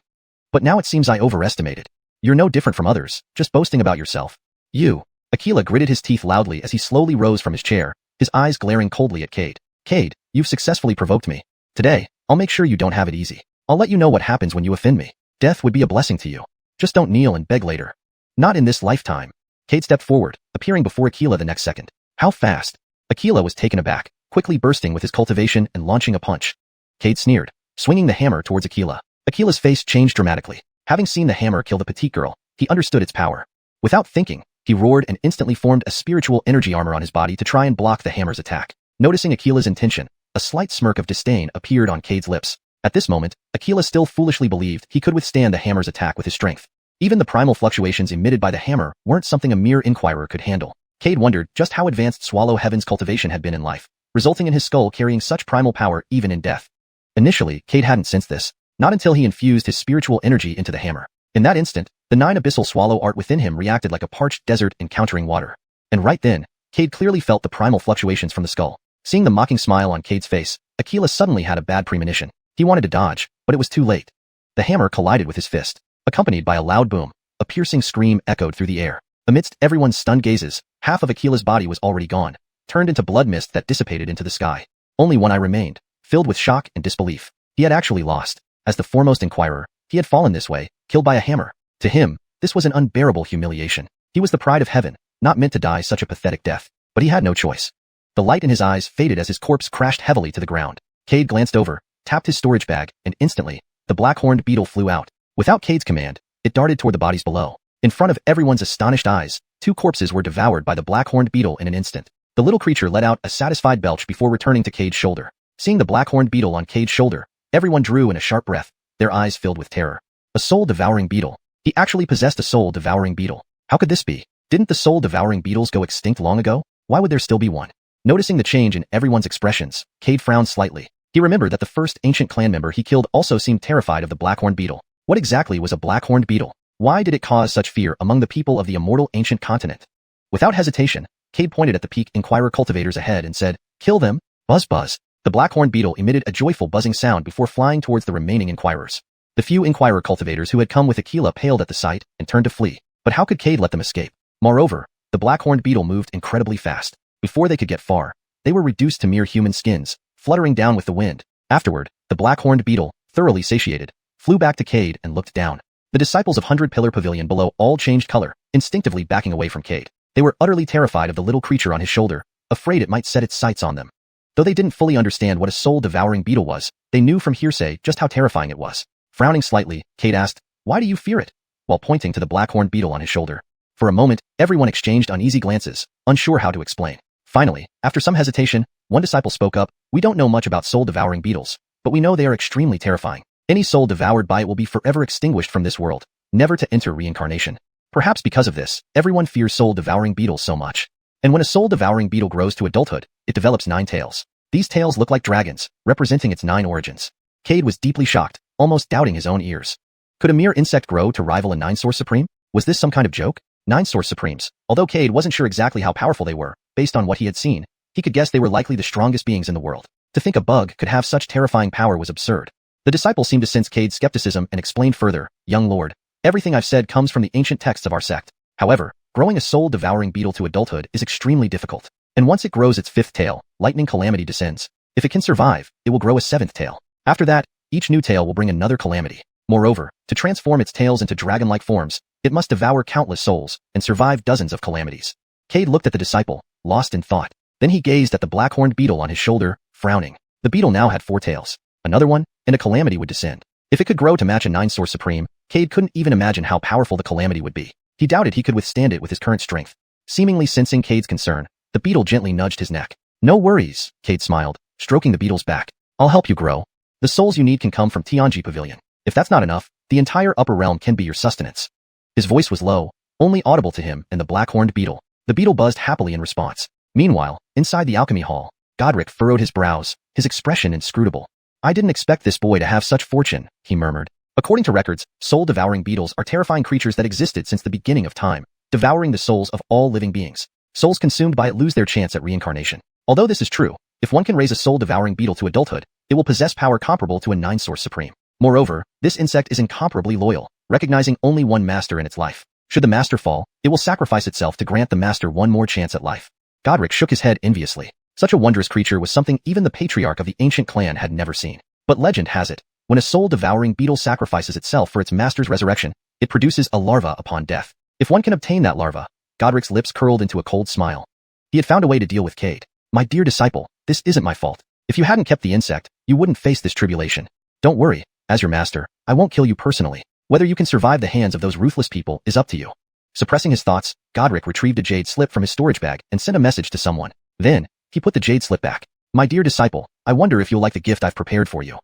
But now it seems I overestimated. You're no different from others, just boasting about yourself. You. Aquila gritted his teeth loudly as he slowly rose from his chair, his eyes glaring coldly at Cade. Cade, you've successfully provoked me. Today, I'll make sure you don't have it easy. I'll let you know what happens when you offend me. Death would be a blessing to you. Just don't kneel and beg later. Not in this lifetime. Cade stepped forward, appearing before Aquila the next second. How fast? Aquila was taken aback, quickly bursting with his cultivation and launching a punch. Cade sneered, swinging the hammer towards Aquila. Aquila's face changed dramatically. Having seen the hammer kill the petite girl, he understood its power. Without thinking, he roared and instantly formed a spiritual energy armor on his body to try and block the hammer's attack. Noticing Aquila's intention, a slight smirk of disdain appeared on Cade's lips. At this moment, Aquila still foolishly believed he could withstand the hammer's attack with his strength. Even the primal fluctuations emitted by the hammer weren't something a mere inquirer could handle. Cade wondered just how advanced Swallow Heaven's cultivation had been in life, resulting in his skull carrying such primal power even in death. Initially, Cade hadn't sensed this, not until he infused his spiritual energy into the hammer. In that instant, the 9 abyssal swallow art within him reacted like a parched desert encountering water. And right then, Cade clearly felt the primal fluctuations from the skull. Seeing the mocking smile on Cade's face, Aquila suddenly had a bad premonition. He wanted to dodge, but it was too late. The hammer collided with his fist, accompanied by a loud boom. A piercing scream echoed through the air. Amidst everyone's stunned gazes, half of Aquila's body was already gone, turned into blood mist that dissipated into the sky. Only one eye remained, filled with shock and disbelief. He had actually lost. As the foremost inquirer, he had fallen this way, killed by a hammer. To him, this was an unbearable humiliation. He was the pride of heaven, not meant to die such a pathetic death. But he had no choice. The light in his eyes faded as his corpse crashed heavily to the ground. Cade glanced over, tapped his storage bag, and instantly, the black-horned beetle flew out. Without Cade's command, it darted toward the bodies below. In front of everyone's astonished eyes, 2 corpses were devoured by the black-horned beetle in an instant. The little creature let out a satisfied belch before returning to Cade's shoulder. Seeing the black-horned beetle on Cade's shoulder, everyone drew in a sharp breath, their eyes filled with terror. A soul-devouring beetle. He actually possessed a soul-devouring beetle. How could this be? Didn't the soul-devouring beetles go extinct long ago? Why would there still be one? Noticing the change in everyone's expressions, Cade frowned slightly. He remembered that the first ancient clan member he killed also seemed terrified of the black-horned beetle. What exactly was a black-horned beetle? Why did it cause such fear among the people of the immortal ancient continent? Without hesitation, Cade pointed at the peak inquirer cultivators ahead and said, "Kill them." Buzz buzz. The black-horned beetle emitted a joyful buzzing sound before flying towards the remaining inquirers. The few inquirer cultivators who had come with Aquila paled at the sight and turned to flee. But how could Cade let them escape? Moreover, the black-horned beetle moved incredibly fast. Before they could get far, they were reduced to mere human skins, fluttering down with the wind. Afterward, the black-horned beetle, thoroughly satiated, flew back to Cade and looked down. The disciples of 100-Pillar Pavilion below all changed color, instinctively backing away from Cade. They were utterly terrified of the little creature on his shoulder, afraid it might set its sights on them. Though they didn't fully understand what a soul-devouring beetle was, they knew from hearsay just how terrifying it was. Frowning slightly, Cade asked, "Why do you fear it?" while pointing to the black-horned beetle on his shoulder. For a moment, everyone exchanged uneasy glances, unsure how to explain. Finally, after some hesitation, one disciple spoke up, "We don't know much about soul-devouring beetles, but we know they are extremely terrifying. Any soul devoured by it will be forever extinguished from this world, never to enter reincarnation. Perhaps because of this, everyone fears soul-devouring beetles so much. And when a soul-devouring beetle grows to adulthood, it develops 9 tails. These tails look like dragons, representing its 9 origins." Cade was deeply shocked, almost doubting his own ears. Could a mere insect grow to rival a 9-source supreme? Was this some kind of joke? 9-source supremes. Although Cade wasn't sure exactly how powerful they were, based on what he had seen, he could guess they were likely the strongest beings in the world. To think a bug could have such terrifying power was absurd. The disciple seemed to sense Cade's skepticism and explained further, "Young lord, everything I've said comes from the ancient texts of our sect. However, growing a soul-devouring beetle to adulthood is extremely difficult. And once it grows its 5th tail, lightning calamity descends. If it can survive, it will grow a 7th tail. After that, each new tail will bring another calamity. Moreover, to transform its tails into dragon-like forms, it must devour countless souls and survive dozens of calamities." Cade looked at the disciple, lost in thought. Then he gazed at the black-horned beetle on his shoulder, frowning. The beetle now had 4 tails. Another one, and a calamity would descend. If it could grow to match a 9-source supreme, Cade couldn't even imagine how powerful the calamity would be. He doubted he could withstand it with his current strength. Seemingly sensing Cade's concern, the beetle gently nudged his neck. "No worries," Cade smiled, stroking the beetle's back. "I'll help you grow. The souls you need can come from Tianji Pavilion. If that's not enough, the entire upper realm can be your sustenance." His voice was low, only audible to him and the black-horned beetle. The beetle buzzed happily in response. Meanwhile, inside the alchemy hall, Godric furrowed his brows, his expression inscrutable. I didn't expect this boy to have such fortune, he murmured. According to records, soul-devouring beetles are terrifying creatures that existed since the beginning of time, devouring the souls of all living beings. Souls consumed by it lose their chance at reincarnation. Although this is true, if one can raise a soul-devouring beetle to adulthood, it will possess power comparable to a nine-source supreme. Moreover, this insect is incomparably loyal, recognizing only one master in its life. Should the master fall, it will sacrifice itself to grant the master one more chance at life. Godric shook his head enviously. Such a wondrous creature was something even the patriarch of the ancient clan had never seen. But legend has it, when a soul-devouring beetle sacrifices itself for its master's resurrection, it produces a larva upon death. If one can obtain that larva, Godric's lips curled into a cold smile. He had found a way to deal with Cade. My dear disciple, this isn't my fault. If you hadn't kept the insect, you wouldn't face this tribulation. Don't worry, as your master, I won't kill you personally. Whether you can survive the hands of those ruthless people is up to you. Suppressing his thoughts, Godric retrieved a jade slip from his storage bag and sent a message to someone. Then, he put the jade slip back. My dear disciple, I wonder if you'll like the gift I've prepared for you.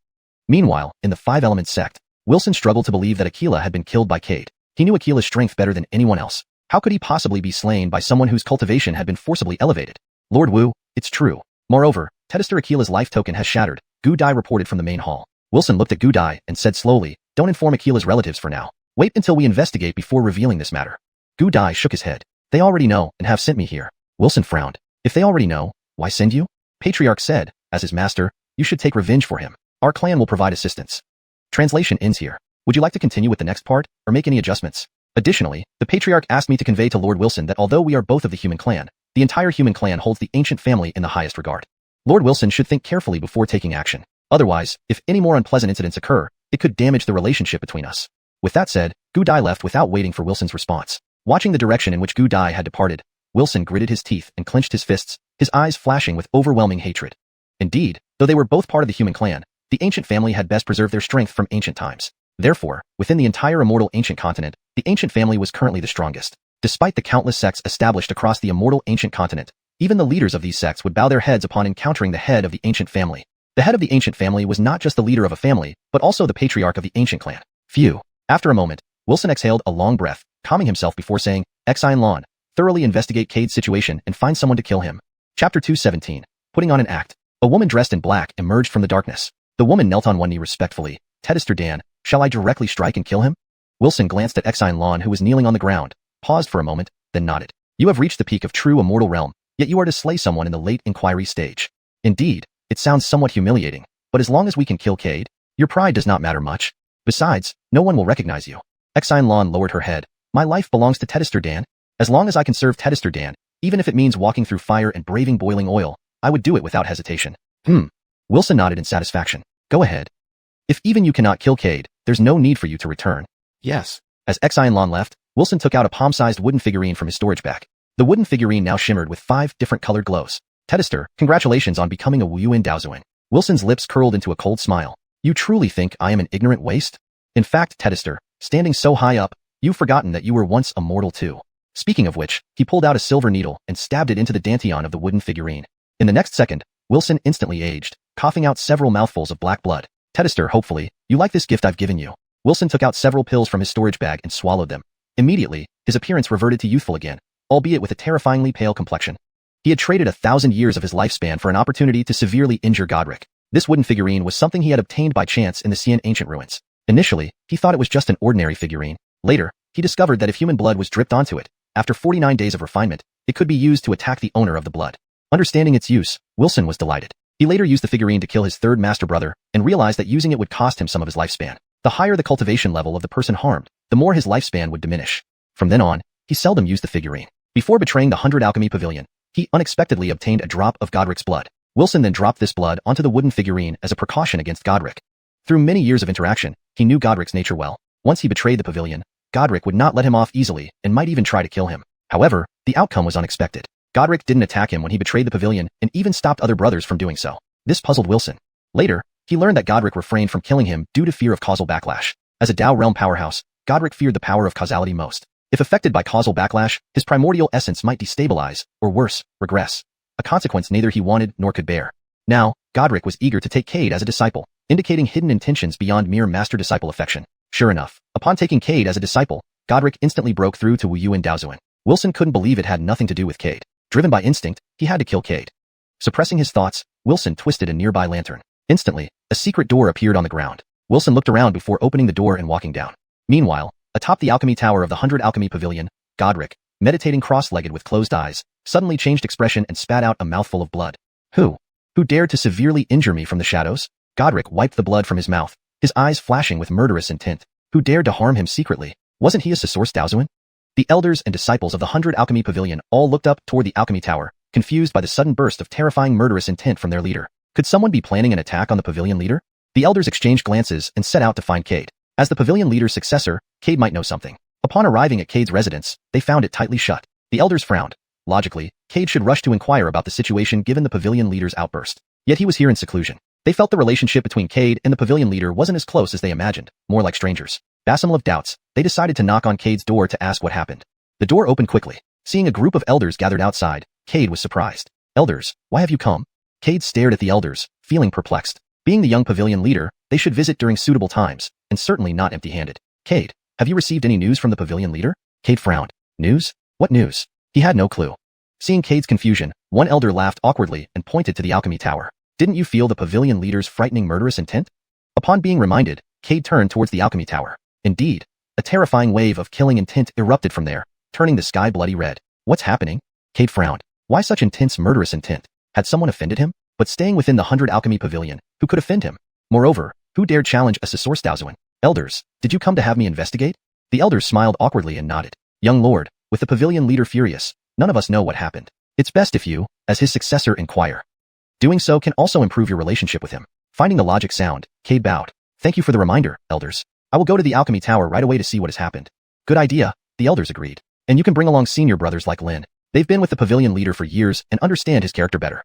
Meanwhile, in the Five Elements sect, Wilson struggled to believe that Aquila had been killed by Cade. He knew Aquila's strength better than anyone else. How could he possibly be slain by someone whose cultivation had been forcibly elevated? Lord Wu, it's true. Moreover, Tedister Aquila's life token has shattered, Gu Dai reported from the main hall. Wilson looked at Gu Dai and said slowly, don't inform Aquila's relatives for now. Wait until we investigate before revealing this matter. Gu Dai shook his head. They already know and have sent me here. Wilson frowned. If they already know, why send you? Patriarch said, as his master, you should take revenge for him. Our clan will provide assistance. Translation ends here. Would you like to continue with the next part, or make any adjustments? Additionally, the Patriarch asked me to convey to Lord Wilson that although we are both of the human clan, the entire human clan holds the ancient family in the highest regard. Lord Wilson should think carefully before taking action. Otherwise, if any more unpleasant incidents occur, it could damage the relationship between us. With that said, Gu Dai left without waiting for Wilson's response. Watching the direction in which Gu Dai had departed, Wilson gritted his teeth and clenched his fists, his eyes flashing with overwhelming hatred. Indeed, though they were both part of the human clan, the ancient family had best preserved their strength from ancient times. Therefore, within the entire immortal ancient continent, the ancient family was currently the strongest. Despite the countless sects established across the immortal ancient continent, even the leaders of these sects would bow their heads upon encountering the head of the ancient family. The head of the ancient family was not just the leader of a family, but also the patriarch of the ancient clan. Phew. After a moment, Wilson exhaled a long breath, calming himself before saying, Xiuxian, thoroughly investigate Cade's situation and find someone to kill him. Chapter 217. Putting on an act. A woman dressed in black emerged from the darkness. The woman knelt on one knee respectfully. Tedister Dan, shall I directly strike and kill him? Wilson glanced at Xiuxian, who was kneeling on the ground, paused for a moment, then nodded. You have reached the peak of true immortal realm, yet you are to slay someone in the late inquiry stage. Indeed, it sounds somewhat humiliating, but as long as we can kill Cade, your pride does not matter much. Besides, no one will recognize you. Xiuxian lowered her head. My life belongs to Tedister Dan. As long as I can serve Tedister Dan, even if it means walking through fire and braving boiling oil, I would do it without hesitation. Wilson nodded in satisfaction. Go ahead. If even you cannot kill Cade, there's no need for you to return. Yes. As Xiuxian left, Wilson took out a palm-sized wooden figurine from his storage bag. The wooden figurine now shimmered with 5 different colored glows. Tedister, congratulations on becoming a Xiuxian Daozuan. Wilson's lips curled into a cold smile. You truly think I am an ignorant waste? In fact, Tedister, standing so high up, you've forgotten that you were once a mortal too. Speaking of which, he pulled out a silver needle and stabbed it into the dantian of the wooden figurine. In the next second, Wilson instantly aged, coughing out several mouthfuls of black blood. Tedister, hopefully, you like this gift I've given you. Wilson took out several pills from his storage bag and swallowed them. Immediately, his appearance reverted to youthful again, albeit with a terrifyingly pale complexion. He had traded 1,000 years of his lifespan for an opportunity to severely injure Godric. This wooden figurine was something he had obtained by chance in the Xian ancient ruins. Initially, he thought it was just an ordinary figurine. Later, he discovered that if human blood was dripped onto it, after 49 days of refinement, it could be used to attack the owner of the blood. Understanding its use, Wilson was delighted. He later used the figurine to kill his third master brother and realized that using it would cost him some of his lifespan. The higher the cultivation level of the person harmed, the more his lifespan would diminish. From then on, he seldom used the figurine. Before betraying the 100 Alchemy Pavilion, he unexpectedly obtained a drop of Godric's blood. Wilson then dropped this blood onto the wooden figurine as a precaution against Godric. Through many years of interaction, he knew Godric's nature well. Once he betrayed the pavilion, Godric would not let him off easily and might even try to kill him. However, the outcome was unexpected. Godric didn't attack him when he betrayed the pavilion and even stopped other brothers from doing so. This puzzled Wilson. Later, he learned that Godric refrained from killing him due to fear of causal backlash. As a Dao realm powerhouse, Godric feared the power of causality most. If affected by causal backlash, his primordial essence might destabilize, or worse, regress. A consequence neither he wanted nor could bear. Now, Godric was eager to take Cade as a disciple, indicating hidden intentions beyond mere master-disciple affection. Sure enough, upon taking Cade as a disciple, Godric instantly broke through to Xiuxian Daozuan. Wilson couldn't believe it had nothing to do with Cade. Driven by instinct, he had to kill Cade. Suppressing his thoughts, Wilson twisted a nearby lantern. Instantly, a secret door appeared on the ground. Wilson looked around before opening the door and walking down. Meanwhile, atop the alchemy tower of the 100 Alchemy Pavilion, Godric, meditating cross-legged with closed eyes, suddenly changed expression and spat out a mouthful of blood. Who dared to severely injure me from the shadows? Godric wiped the blood from his mouth, his eyes flashing with murderous intent. Who dared to harm him secretly? Wasn't he a xiuxian? The elders and disciples of the 100 Alchemy Pavilion all looked up toward the alchemy tower, confused by the sudden burst of terrifying murderous intent from their leader. Could someone be planning an attack on the pavilion leader? The elders exchanged glances and set out to find Cade. As the pavilion leader's successor, Cade might know something. Upon arriving at Cade's residence, they found it tightly shut. The elders frowned. Logically, Cade should rush to inquire about the situation given the pavilion leader's outburst. Yet he was here in seclusion. They felt the relationship between Cade and the pavilion leader wasn't as close as they imagined, more like strangers. Basimil of doubts, they decided to knock on Cade's door to ask what happened. The door opened quickly. Seeing a group of elders gathered outside, Cade was surprised. Elders, why have you come? Cade stared at the elders, feeling perplexed. Being the young pavilion leader, they should visit during suitable times, and certainly not empty-handed. Cade, have you received any news from the pavilion leader? Cade frowned. News? What news? He had no clue. Seeing Cade's confusion, one elder laughed awkwardly and pointed to the alchemy tower. Didn't you feel the pavilion leader's frightening murderous intent? Upon being reminded, Cade turned towards the alchemy tower. Indeed, a terrifying wave of killing intent erupted from there, turning the sky bloody red. What's happening? Cade frowned. Why such intense murderous intent? Had someone offended him? But staying within the 100 Alchemy Pavilion, who could offend him? Moreover, who dared challenge a xiuxian? Elders, did you come to have me investigate? The elders smiled awkwardly and nodded. Young lord, with the pavilion leader furious, none of us know what happened. It's best if you, as his successor, inquire. Doing so can also improve your relationship with him. Finding the logic sound, Cade bowed. Thank you for the reminder, elders. I will go to the alchemy tower right away to see what has happened. Good idea, the elders agreed. And you can bring along senior brothers like Lin. They've been with the pavilion leader for years and understand his character better.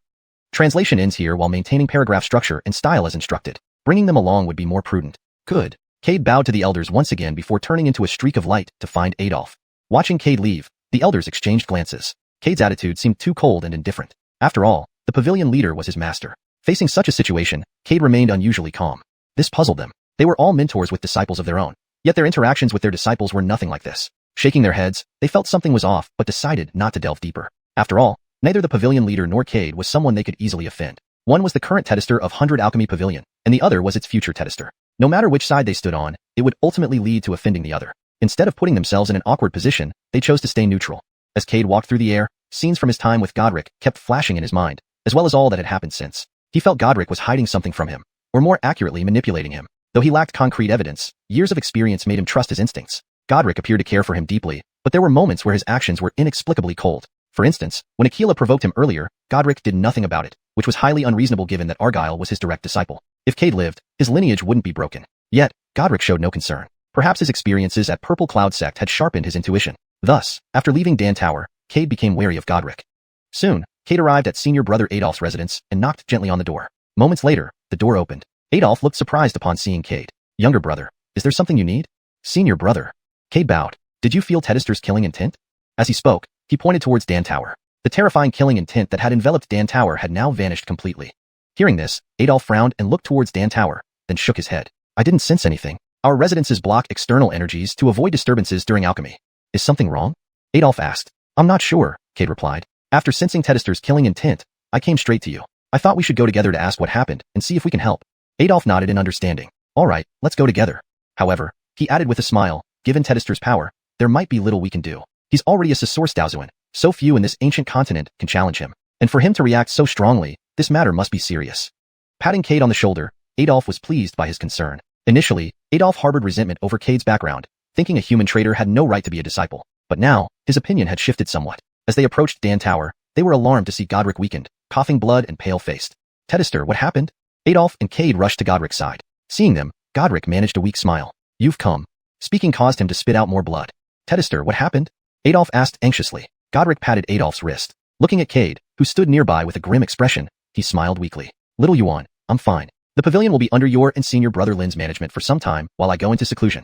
Translation ends here while maintaining paragraph structure and style as instructed. Bringing them along would be more prudent. Good. Cade bowed to the elders once again before turning into a streak of light to find Adolf. Watching Cade leave, the elders exchanged glances. Cade's attitude seemed too cold and indifferent. After all, the pavilion leader was his master. Facing such a situation, Cade remained unusually calm. This puzzled them. They were all mentors with disciples of their own. Yet their interactions with their disciples were nothing like this. Shaking their heads, they felt something was off but decided not to delve deeper. After all, neither the pavilion leader nor Cade was someone they could easily offend. One was the current tedister of 100 Alchemy Pavilion, and the other was its future tedister. No matter which side they stood on, it would ultimately lead to offending the other. Instead of putting themselves in an awkward position, they chose to stay neutral. As Cade walked through the air, scenes from his time with Godric kept flashing in his mind, as well as all that had happened since. He felt Godric was hiding something from him, or more accurately manipulating him. Though he lacked concrete evidence, years of experience made him trust his instincts. Godric appeared to care for him deeply, but there were moments where his actions were inexplicably cold. For instance, when Aquila provoked him earlier, Godric did nothing about it, which was highly unreasonable given that Argyle was his direct disciple. If Cade lived, his lineage wouldn't be broken. Yet, Godric showed no concern. Perhaps his experiences at Purple Cloud Sect had sharpened his intuition. Thus, after leaving Dan Tower, Cade became wary of Godric. Soon, Cade arrived at senior brother Adolf's residence and knocked gently on the door. Moments later, the door opened. Adolf looked surprised upon seeing Cade. Younger brother, is there something you need? Senior brother. Cade bowed. Did you feel Tedister's killing intent? As he spoke, he pointed towards Dan Tower. The terrifying killing intent that had enveloped Dan Tower had now vanished completely. Hearing this, Adolf frowned and looked towards Dan Tower, then shook his head. I didn't sense anything. Our residences block external energies to avoid disturbances during alchemy. Is something wrong? Adolf asked. I'm not sure, Cade replied. After sensing Tedister's killing intent, I came straight to you. I thought we should go together to ask what happened and see if we can help. Adolf nodded in understanding. All right, let's go together. However, he added with a smile, given Tedister's power, there might be little we can do. He's already a xiuxian. So few in this ancient continent can challenge him. And for him to react so strongly, this matter must be serious. Patting Cade on the shoulder, Adolf was pleased by his concern. Initially, Adolf harbored resentment over Cade's background, thinking a human traitor had no right to be a disciple. But now, his opinion had shifted somewhat. As they approached Dan Tower, they were alarmed to see Godric weakened, coughing blood and pale-faced. Tedister, what happened? Adolf and Cade rushed to Godric's side. Seeing them, Godric managed a weak smile. You've come. Speaking caused him to spit out more blood. Tedister, what happened? Adolf asked anxiously. Godric patted Adolf's wrist. Looking at Cade, who stood nearby with a grim expression, he smiled weakly. Little Xuan, I'm fine. The pavilion will be under your and senior brother Lin's management for some time while I go into seclusion.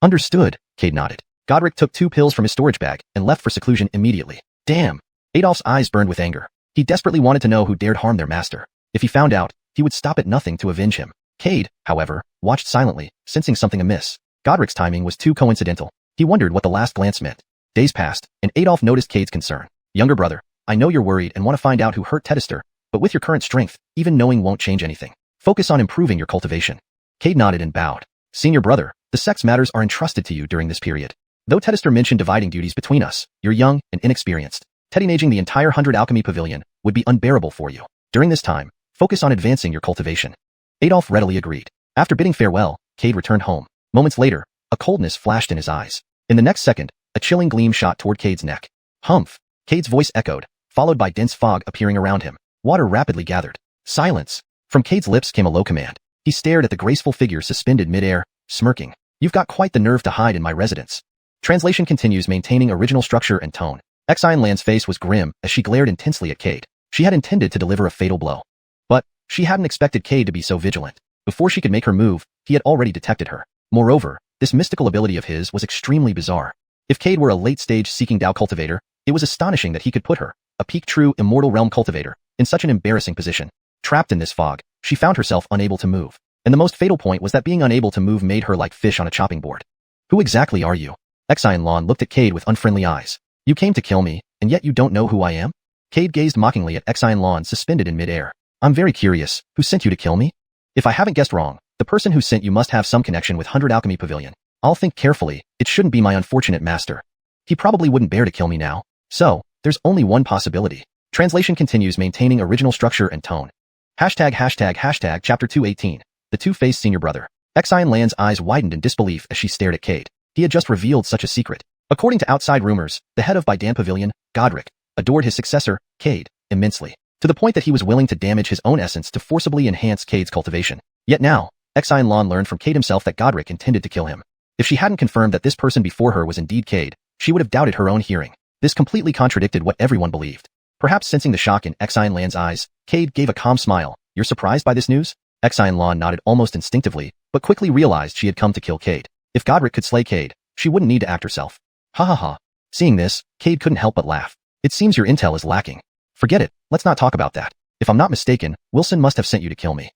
Understood, Cade nodded. Godric took 2 pills from his storage bag and left for seclusion immediately. Damn. Adolf's eyes burned with anger. He desperately wanted to know who dared harm their master. If he found out, he would stop at nothing to avenge him. Cade, however, watched silently, sensing something amiss. Godric's timing was too coincidental. He wondered what the last glance meant. Days passed, and Adolf noticed Cade's concern. Younger brother, I know you're worried and want to find out who hurt Detester, but with your current strength, even knowing won't change anything. Focus on improving your cultivation. Cade nodded and bowed. Senior brother, the sect's matters are entrusted to you during this period. Though Detester mentioned dividing duties between us, you're young and inexperienced. Teddy-naging the entire 100 Alchemy Pavilion would be unbearable for you. During this time, focus on advancing your cultivation. Adolf readily agreed. After bidding farewell, Cade returned home. Moments later, a coldness flashed in his eyes. In the next second, a chilling gleam shot toward Cade's neck. Humph! Cade's voice echoed, followed by dense fog appearing around him. Water rapidly gathered. Silence! From Cade's lips came a low command. He stared at the graceful figure suspended mid-air, smirking. You've got quite the nerve to hide in my residence. Translation continues maintaining original structure and tone. Xiuxian's face was grim as she glared intensely at Cade. She had intended to deliver a fatal blow. But she hadn't expected Cade to be so vigilant. Before she could make her move, he had already detected her. Moreover, this mystical ability of his was extremely bizarre. If Cade were a late-stage seeking Dao cultivator, it was astonishing that he could put her, a peak true immortal realm cultivator, in such an embarrassing position. Trapped in this fog, she found herself unable to move. And the most fatal point was that being unable to move made her like fish on a chopping board. Who exactly are you? Xuanhuan looked at Cade with unfriendly eyes. You came to kill me, and yet you don't know who I am? Cade gazed mockingly at Xuanhuan suspended in mid-air. I'm very curious, who sent you to kill me? If I haven't guessed wrong, the person who sent you must have some connection with 100 Alchemy Pavilion. I'll think carefully, it shouldn't be my unfortunate master. He probably wouldn't bear to kill me now. So, there's only one possibility. Translation continues maintaining original structure and tone. Chapter 218. The Two-Faced Senior Brother. Xuanhuan's eyes widened in disbelief as she stared at Cade. He had just revealed such a secret. According to outside rumors, the head of Bidan Pavilion, Godric, adored his successor, Cade, immensely, to the point that he was willing to damage his own essence to forcibly enhance Cade's cultivation. Yet now, Xuanhuan learned from Cade himself that Godric intended to kill him. If she hadn't confirmed that this person before her was indeed Cade, she would have doubted her own hearing. This completely contradicted what everyone believed. Perhaps sensing the shock in Xuanhuan's eyes, Cade gave a calm smile. You're surprised by this news? Xuanhuan nodded almost instinctively, but quickly realized she had come to kill Cade. If Godric could slay Cade, she wouldn't need to act herself. Ha ha ha. Seeing this, Cade couldn't help but laugh. It seems your intel is lacking. Forget it, let's not talk about that. If I'm not mistaken, Wilson must have sent you to kill me.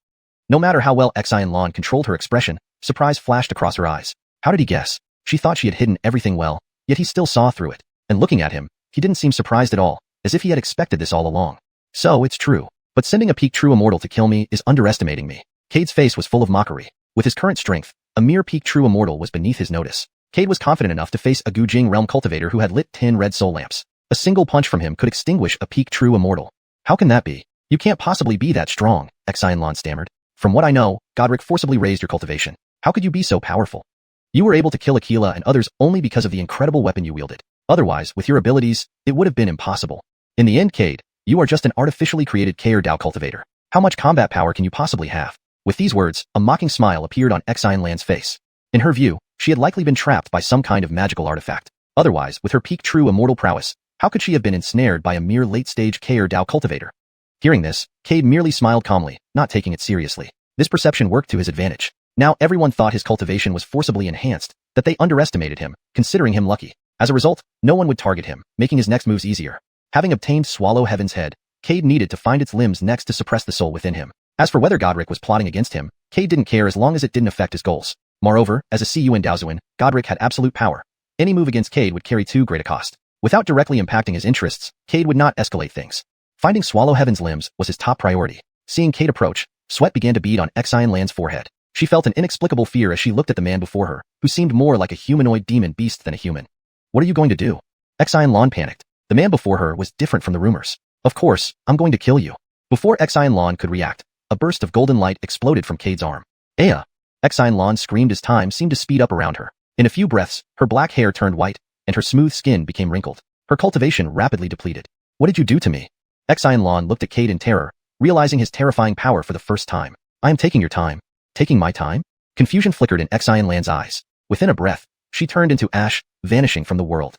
No matter how well Xuanhuan controlled her expression, surprise flashed across her eyes. How did he guess? She thought she had hidden everything well, yet he still saw through it. And looking at him, he didn't seem surprised at all, as if he had expected this all along. So, it's true. But sending a peak true immortal to kill me is underestimating me. Cade's face was full of mockery. With his current strength, a mere peak true immortal was beneath his notice. Cade was confident enough to face a Gujing realm cultivator who had lit 10 red soul lamps. A single punch from him could extinguish a peak true immortal. How can that be? You can't possibly be that strong, Xuanhuan stammered. From what I know, Godric forcibly raised your cultivation. How could you be so powerful? You were able to kill Aquila and others only because of the incredible weapon you wielded. Otherwise, with your abilities, it would have been impossible. In the end, Cade, you are just an artificially created K'er Dao cultivator. How much combat power can you possibly have? With these words, a mocking smile appeared on Xuanhuan's face. In her view, she had likely been trapped by some kind of magical artifact. Otherwise, with her peak true immortal prowess, how could she have been ensnared by a mere late-stage K'er Dao cultivator? Hearing this, Cade merely smiled calmly, not taking it seriously. This perception worked to his advantage. Now everyone thought his cultivation was forcibly enhanced, that they underestimated him, considering him lucky. As a result, no one would target him, making his next moves easier. Having obtained Swallow Heaven's head, Cade needed to find its limbs next to suppress the soul within him. As for whether Godric was plotting against him, Cade didn't care as long as it didn't affect his goals. Moreover, as a xiuxian, Godric had absolute power. Any move against Cade would carry too great a cost. Without directly impacting his interests, Cade would not escalate things. Finding Swallow Heaven's limbs was his top priority. Seeing Cade approach, sweat began to bead on Xuanhuan's forehead. She felt an inexplicable fear as she looked at the man before her, who seemed more like a humanoid demon beast than a human. What are you going to do? Xuanhuan panicked. The man before her was different from the rumors. Of course, I'm going to kill you. Before Xuanhuan could react, a burst of golden light exploded from Cade's arm. Aya! Xuanhuan screamed as time seemed to speed up around her. In a few breaths, her black hair turned white, and her smooth skin became wrinkled. Her cultivation rapidly depleted. What did you do to me? Xuanhuan looked at Cade in terror, realizing his terrifying power for the first time. I am taking your time. Taking my time? Confusion flickered in Xuanhuan's eyes. Within a breath, she turned into ash, vanishing from the world.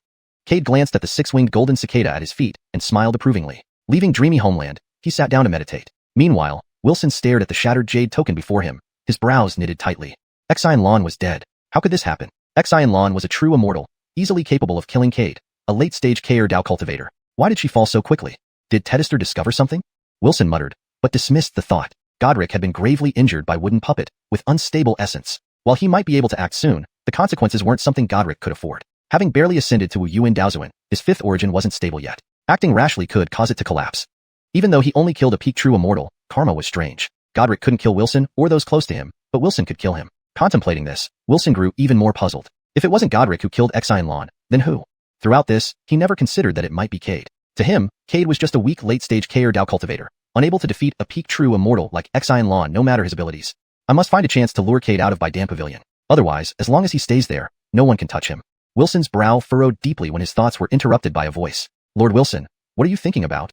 Cade glanced at the six-winged golden cicada at his feet and smiled approvingly. Leaving dreamy homeland, he sat down to meditate. Meanwhile, Wilson stared at the shattered jade token before him, his brows knitted tightly. Xuanhuan was dead. How could this happen? Xuanhuan was a true immortal, easily capable of killing Cade, a late-stage K'er Dao cultivator. Why did she fall so quickly? Did Detester discover something? Wilson muttered, but dismissed the thought. Godric had been gravely injured by wooden puppet, with unstable essence. While he might be able to act soon, the consequences weren't something Godric could afford. Having barely ascended to xuanhuan, his fifth origin wasn't stable yet. Acting rashly could cause it to collapse. Even though he only killed a peak true immortal, karma was strange. Godric couldn't kill Wilson or those close to him, but Wilson could kill him. Contemplating this, Wilson grew even more puzzled. If it wasn't Godric who killed Xiuxian, then who? Throughout this, he never considered that it might be Cade. To him, Cade was just a weak late-stage Kaer Dao cultivator, unable to defeat a peak true immortal like Xiuxian no matter his abilities. I must find a chance to lure Cade out of By-Dam Pavilion. Otherwise, as long as he stays there, no one can touch him. Wilson's brow furrowed deeply when his thoughts were interrupted by a voice. Lord Wilson, what are you thinking about?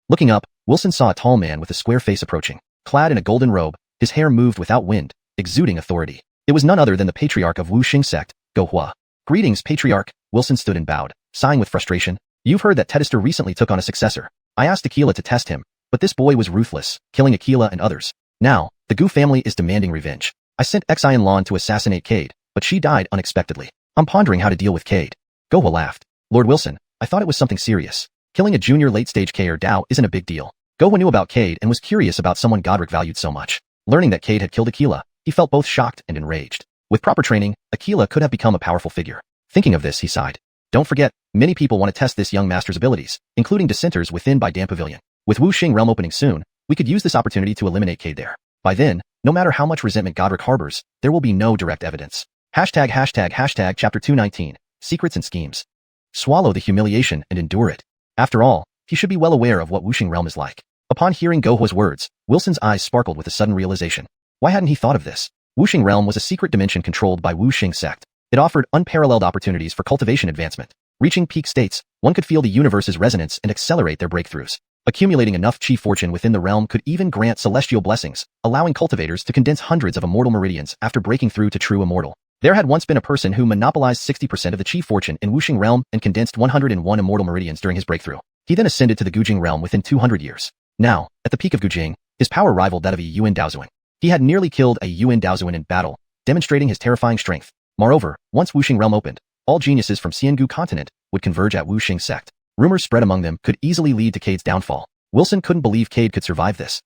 Looking up, Wilson saw a tall man with a square face approaching. Clad in a golden robe, his hair moved without wind, exuding authority. It was none other than the patriarch of Wuxing sect, Xuanhuan. Greetings, patriarch. Wilson stood and bowed, sighing with frustration. You've heard that Detested recently took on a successor. I asked Aquila to test him, but this boy was ruthless, killing Aquila and others. Now, the Gu family is demanding revenge. I sent Xiuxian to assassinate Cade, but she died unexpectedly. I'm pondering how to deal with Cade. Xuanhuan laughed. Lord Wilson, I thought it was something serious. Killing a junior late-stage Kaer Dao isn't a big deal. Xuanhuan knew about Cade and was curious about someone Godric valued so much. Learning that Cade had killed Aquila, he felt both shocked and enraged. With proper training, Aquila could have become a powerful figure. Thinking of this, he sighed. Don't forget, many people want to test this young master's abilities, including dissenters within By-Dam Pavilion. With Wuxing realm opening soon, we could use this opportunity to eliminate Cade there. By then, no matter how much resentment Godric harbors, there will be no direct evidence. Chapter 219, Secrets and Schemes. Swallow the humiliation and endure it. After all, he should be well aware of what Wuxing realm is like. Upon hearing Xuanhuan's words, Wilson's eyes sparkled with a sudden realization. Why hadn't he thought of this? Wuxing realm was a secret dimension controlled by Wuxing sect. It offered unparalleled opportunities for cultivation advancement. Reaching peak states, one could feel the universe's resonance and accelerate their breakthroughs. Accumulating enough chi fortune within the realm could even grant celestial blessings, allowing cultivators to condense hundreds of immortal meridians after breaking through to true immortal. There had once been a person who monopolized 60% of the chi fortune in Wuxing realm and condensed 101 immortal meridians during his breakthrough. He then ascended to the Gujing realm within 200 years. Now, at the peak of Gujing, his power rivaled that of a Yuan Daozuan. He had nearly killed a Yuan Daozuan in battle, demonstrating his terrifying strength. Moreover, once Wuxing realm opened, all geniuses from Xiangu continent would converge at Wuxing sect. Rumors spread among them could easily lead to Cade's downfall. Wilson couldn't believe Cade could survive this.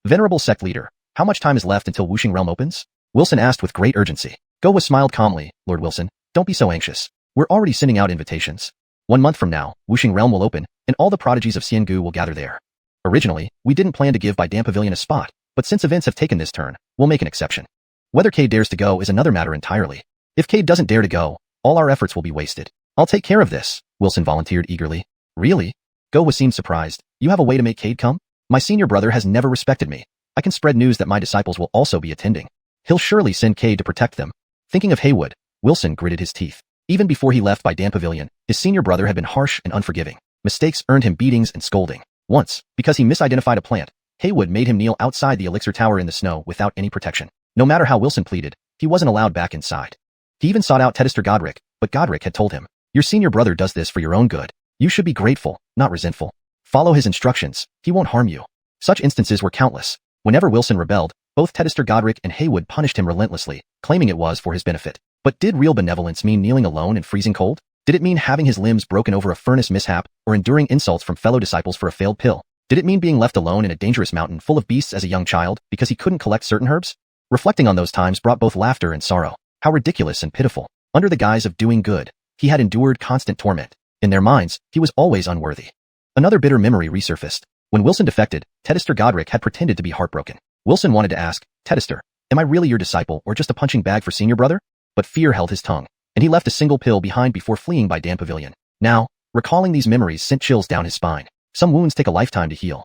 Venerable sect leader, how much time is left until Wuxing realm opens? Wilson asked with great urgency. Xuanhuan smiled calmly. Lord Wilson, don't be so anxious. We're already sending out invitations. 1 month from now, Wuxing realm will open, and all the prodigies of Xiangu will gather there. Originally, we didn't plan to give By-Dam Pavilion a spot, but since events have taken this turn, we'll make an exception. Whether Cade dares to go is another matter entirely. If Cade doesn't dare to go, all our efforts will be wasted. I'll take care of this, Wilson volunteered eagerly. Really? Xuanhuan seemed surprised. You have a way to make Cade come? My senior brother has never respected me. I can spread news that my disciples will also be attending. He'll surely send Cade to protect them. Thinking of Haywood, Wilson gritted his teeth. Even before he left By-Dam Pavilion, his senior brother had been harsh and unforgiving. Mistakes earned him beatings and scolding. Once, because he misidentified a plant, Haywood made him kneel outside the elixir tower in the snow without any protection. No matter how Wilson pleaded, he wasn't allowed back inside. He even sought out Detested Godric, but Godric had told him, your senior brother does this for your own good. You should be grateful, not resentful. Follow his instructions, he won't harm you. Such instances were countless. Whenever Wilson rebelled, both Detested Godric and Haywood punished him relentlessly, claiming it was for his benefit. But did real benevolence mean kneeling alone and freezing cold? Did it mean having his limbs broken over a furnace mishap, or enduring insults from fellow disciples for a failed pill? Did it mean being left alone in a dangerous mountain full of beasts as a young child because he couldn't collect certain herbs? Reflecting on those times brought both laughter and sorrow. How ridiculous and pitiful. Under the guise of doing good, he had endured constant torment. In their minds, he was always unworthy. Another bitter memory resurfaced. When Wilson defected, Detested Godric had pretended to be heartbroken. Wilson wanted to ask, Detested, am I really your disciple or just a punching bag for senior brother? But fear held his tongue, and he left a single pill behind before fleeing By-Dam Pavilion. Now, recalling these memories sent chills down his spine. Some wounds take a lifetime to heal.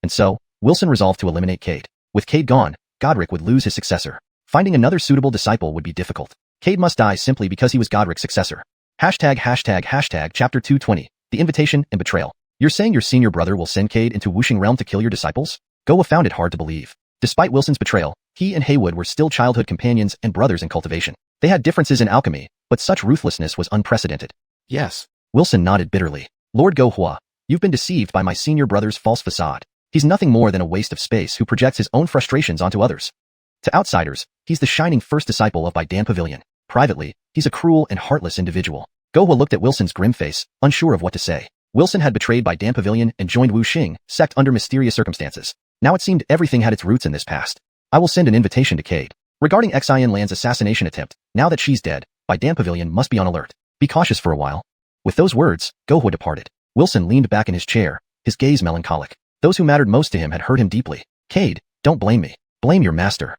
And so, Wilson resolved to eliminate Cade. With Cade gone, Godric would lose his successor. Finding another suitable disciple would be difficult. Cade must die simply because he was Godric's successor. Chapter 220, The Invitation and Betrayal. You're saying your senior brother will send Cade into Wuxing realm to kill your disciples? Xuanhuan found it hard to believe. Despite Wilson's betrayal, he and Haywood were still childhood companions and brothers in cultivation. They had differences in alchemy, but such ruthlessness was unprecedented. Yes. Wilson nodded bitterly. Lord Xuanhuan, you've been deceived by my senior brother's false facade. He's nothing more than a waste of space who projects his own frustrations onto others. To outsiders, he's the shining first disciple of By-Dam Pavilion. Privately, he's a cruel and heartless individual. Xuanhuan looked at Wilson's grim face, unsure of what to say. Wilson had betrayed By-Dam Pavilion and joined Wuxing sect under mysterious circumstances. Now it seemed everything had its roots in this past. I will send an invitation to Cade. Regarding Xiuxian's assassination attempt, now that she's dead, By-Dam Pavilion must be on alert. Be cautious for a while. With those words, Gohua departed. Wilson leaned back in his chair, his gaze melancholic. Those who mattered most to him had hurt him deeply. Cade, don't blame me. Blame your master.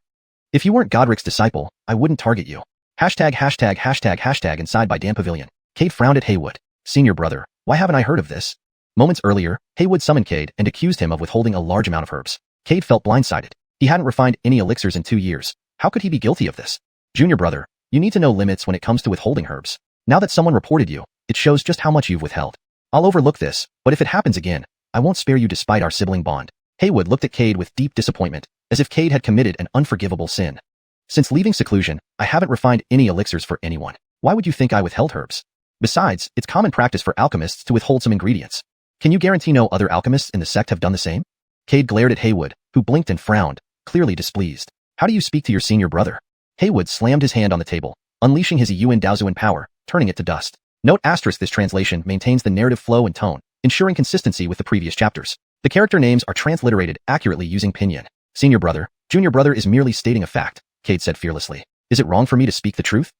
If you weren't Godric's disciple, I wouldn't target you. ###### inside by Dan Pavilion. Cade frowned at Haywood. Senior brother, why haven't I heard of this? Moments earlier, Haywood summoned Cade and accused him of withholding a large amount of herbs. Cade felt blindsided. He hadn't refined any elixirs in 2 years. How could he be guilty of this? Junior brother, you need to know limits when it comes to withholding herbs. Now that someone reported you, it shows just how much you've withheld. I'll overlook this, but if it happens again, I won't spare you despite our sibling bond. Haywood looked at Cade with deep disappointment, as if Cade had committed an unforgivable sin. Since leaving seclusion, I haven't refined any elixirs for anyone. Why would you think I withheld herbs? Besides, it's common practice for alchemists to withhold some ingredients. Can you guarantee no other alchemists in the sect have done the same? Cade glared at Haywood, who blinked and frowned, clearly displeased. How do you speak to your senior brother? Haywood slammed his hand on the table, unleashing his xiuxian power, turning it to dust. Note *, this translation maintains the narrative flow and tone, ensuring consistency with the previous chapters. The character names are transliterated accurately using pinyin. Senior brother, junior brother is merely stating a fact, Cade said fearlessly. Is it wrong for me to speak the truth?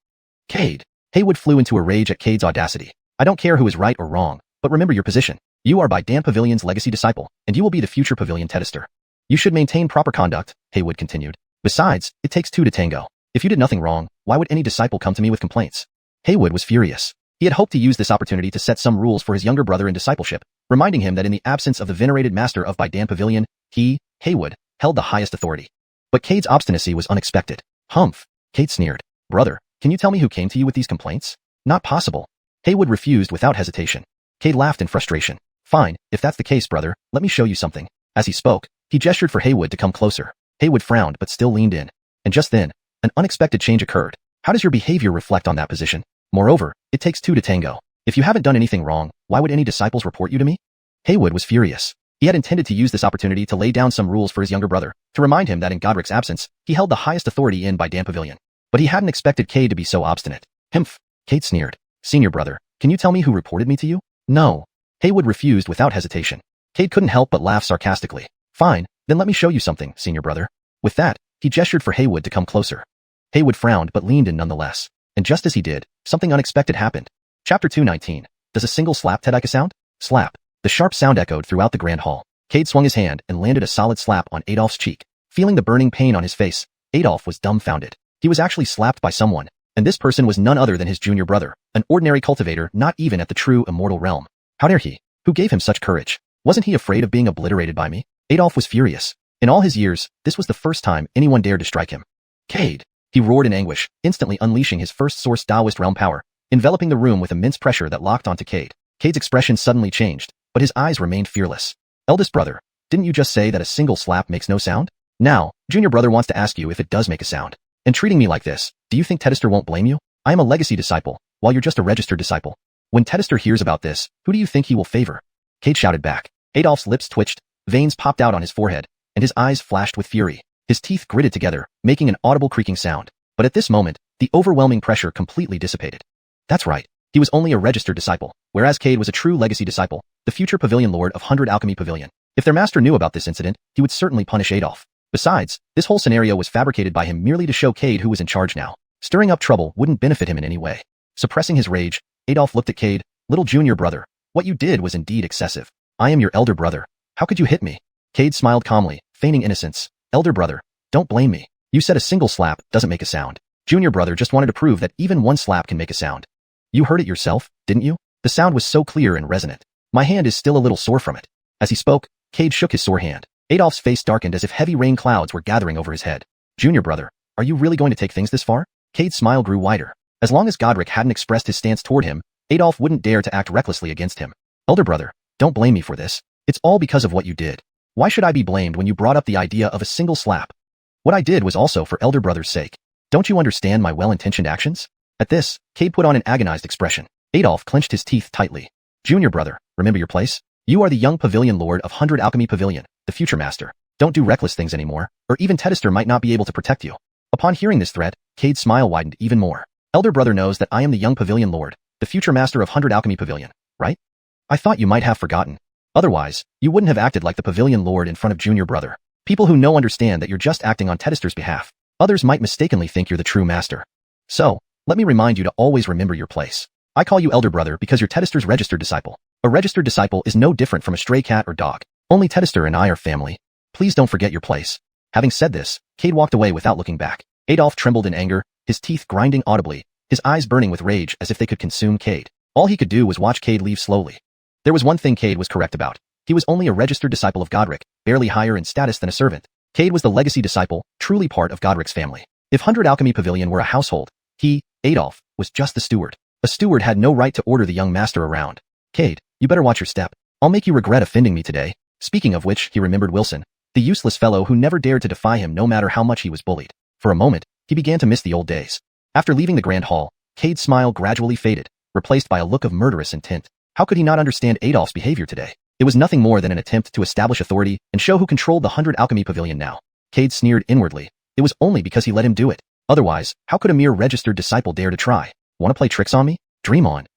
Cade. Haywood flew into a rage at Cade's audacity. I don't care who is right or wrong, but remember your position. You are by Dan Pavilion's legacy disciple, and you will be the future Pavilion Tedister. You should maintain proper conduct, Haywood continued. Besides, it takes 2 to tango. If you did nothing wrong, why would any disciple come to me with complaints? Haywood was furious. He had hoped to use this opportunity to set some rules for his younger brother in discipleship, reminding him that in the absence of the venerated master of by Dan Pavilion, he, Haywood, held the highest authority. But Cade's obstinacy was unexpected. Humph, Cade sneered. Brother, can you tell me who came to you with these complaints? Not possible. Haywood refused without hesitation. Cade laughed in frustration. Fine, if that's the case, brother, let me show you something. As he spoke, he gestured for Haywood to come closer. Haywood frowned but still leaned in. And just then, an unexpected change occurred. How does your behavior reflect on that position? Moreover, it takes 2 to tango. If you haven't done anything wrong, why would any disciples report you to me? Haywood was furious. He had intended to use this opportunity to lay down some rules for his younger brother, to remind him that in Godric's absence, he held the highest authority in by Dan Pavilion. But he hadn't expected Cade to be so obstinate. Humph, Cade sneered. Senior brother, can you tell me who reported me to you? No. Haywood refused without hesitation. Cade couldn't help but laugh sarcastically. Fine, then let me show you something, senior brother. With that, he gestured for Haywood to come closer. Haywood frowned but leaned in nonetheless. And just as he did, something unexpected happened. Chapter 219. Does a single slap make a sound? Slap. The sharp sound echoed throughout the grand hall. Cade swung his hand and landed a solid slap on Adolph's cheek. Feeling the burning pain on his face, Adolph was dumbfounded. He was actually slapped by someone, and this person was none other than his junior brother, an ordinary cultivator not even at the true immortal realm. How dare he? Who gave him such courage? Wasn't he afraid of being obliterated by me? Adolph was furious. In all his years, this was the first time anyone dared to strike him. Cade! He roared in anguish, instantly unleashing his first source Taoist realm power, enveloping the room with immense pressure that locked onto Cade. Cade's expression suddenly changed, but his eyes remained fearless. Eldest brother, didn't you just say that a single slap makes no sound? Now, junior brother wants to ask you if it does make a sound. And treating me like this, do you think Tedister won't blame you? I am a legacy disciple, while you're just a registered disciple. When Tedister hears about this, who do you think he will favor? Cade shouted back. Adolph's lips twitched, veins popped out on his forehead, and his eyes flashed with fury. His teeth gritted together, making an audible creaking sound. But at this moment, the overwhelming pressure completely dissipated. That's right. He was only a registered disciple, whereas Cade was a true legacy disciple, the future Pavilion Lord of 100 Alchemy Pavilion. If their master knew about this incident, he would certainly punish Adolph. Besides, this whole scenario was fabricated by him merely to show Cade who was in charge now. Stirring up trouble wouldn't benefit him in any way. Suppressing his rage, Adolph looked at Cade. Little junior brother, what you did was indeed excessive. I am your elder brother. How could you hit me? Cade smiled calmly, feigning innocence. Elder brother, don't blame me. You said a single slap doesn't make a sound. Junior brother just wanted to prove that even one slap can make a sound. You heard it yourself, didn't you? The sound was so clear and resonant. My hand is still a little sore from it. As he spoke, Cade shook his sore hand. Adolph's face darkened as if heavy rain clouds were gathering over his head. Junior brother, are you really going to take things this far? Cade's smile grew wider. As long as Godric hadn't expressed his stance toward him, Adolph wouldn't dare to act recklessly against him. Elder brother, don't blame me for this. It's all because of what you did. Why should I be blamed when you brought up the idea of a single slap? What I did was also for elder brother's sake. Don't you understand my well-intentioned actions? At this, Cade put on an agonized expression. Adolph clenched his teeth tightly. Junior brother, remember your place? You are the young Pavilion Lord of 100 Alchemy Pavilion, the future master. Don't do reckless things anymore, or even Tedister might not be able to protect you. Upon hearing this threat, Cade's smile widened even more. Elder brother knows that I am the young Pavilion Lord, the future master of 100 Alchemy Pavilion, right? I thought you might have forgotten. Otherwise, you wouldn't have acted like the Pavilion Lord in front of junior brother. People who know understand that you're just acting on Tedister's behalf. Others might mistakenly think you're the true master. So, let me remind you to always remember your place. I call you elder brother because you're Tedester's registered disciple. A registered disciple is no different from a stray cat or dog. Only Tedester and I are family. Please don't forget your place. Having said this, Cade walked away without looking back. Adolf trembled in anger, his teeth grinding audibly, his eyes burning with rage as if they could consume Cade. All he could do was watch Cade leave slowly. There was one thing Cade was correct about. He was only a registered disciple of Godric, barely higher in status than a servant. Cade was the legacy disciple, truly part of Godric's family. If 100 Alchemy Pavilion were a household, he, Adolf, was just the steward. A steward had no right to order the young master around. Cade, you better watch your step. I'll make you regret offending me today. Speaking of which, he remembered Wilson, the useless fellow who never dared to defy him no matter how much he was bullied. For a moment, he began to miss the old days. After leaving the grand hall, Cade's smile gradually faded, replaced by a look of murderous intent. How could he not understand Adolf's behavior today? It was nothing more than an attempt to establish authority and show who controlled the 100 Alchemy Pavilion now. Cade sneered inwardly. It was only because he let him do it. Otherwise, how could a mere registered disciple dare to try? Want to play tricks on me? Dream on.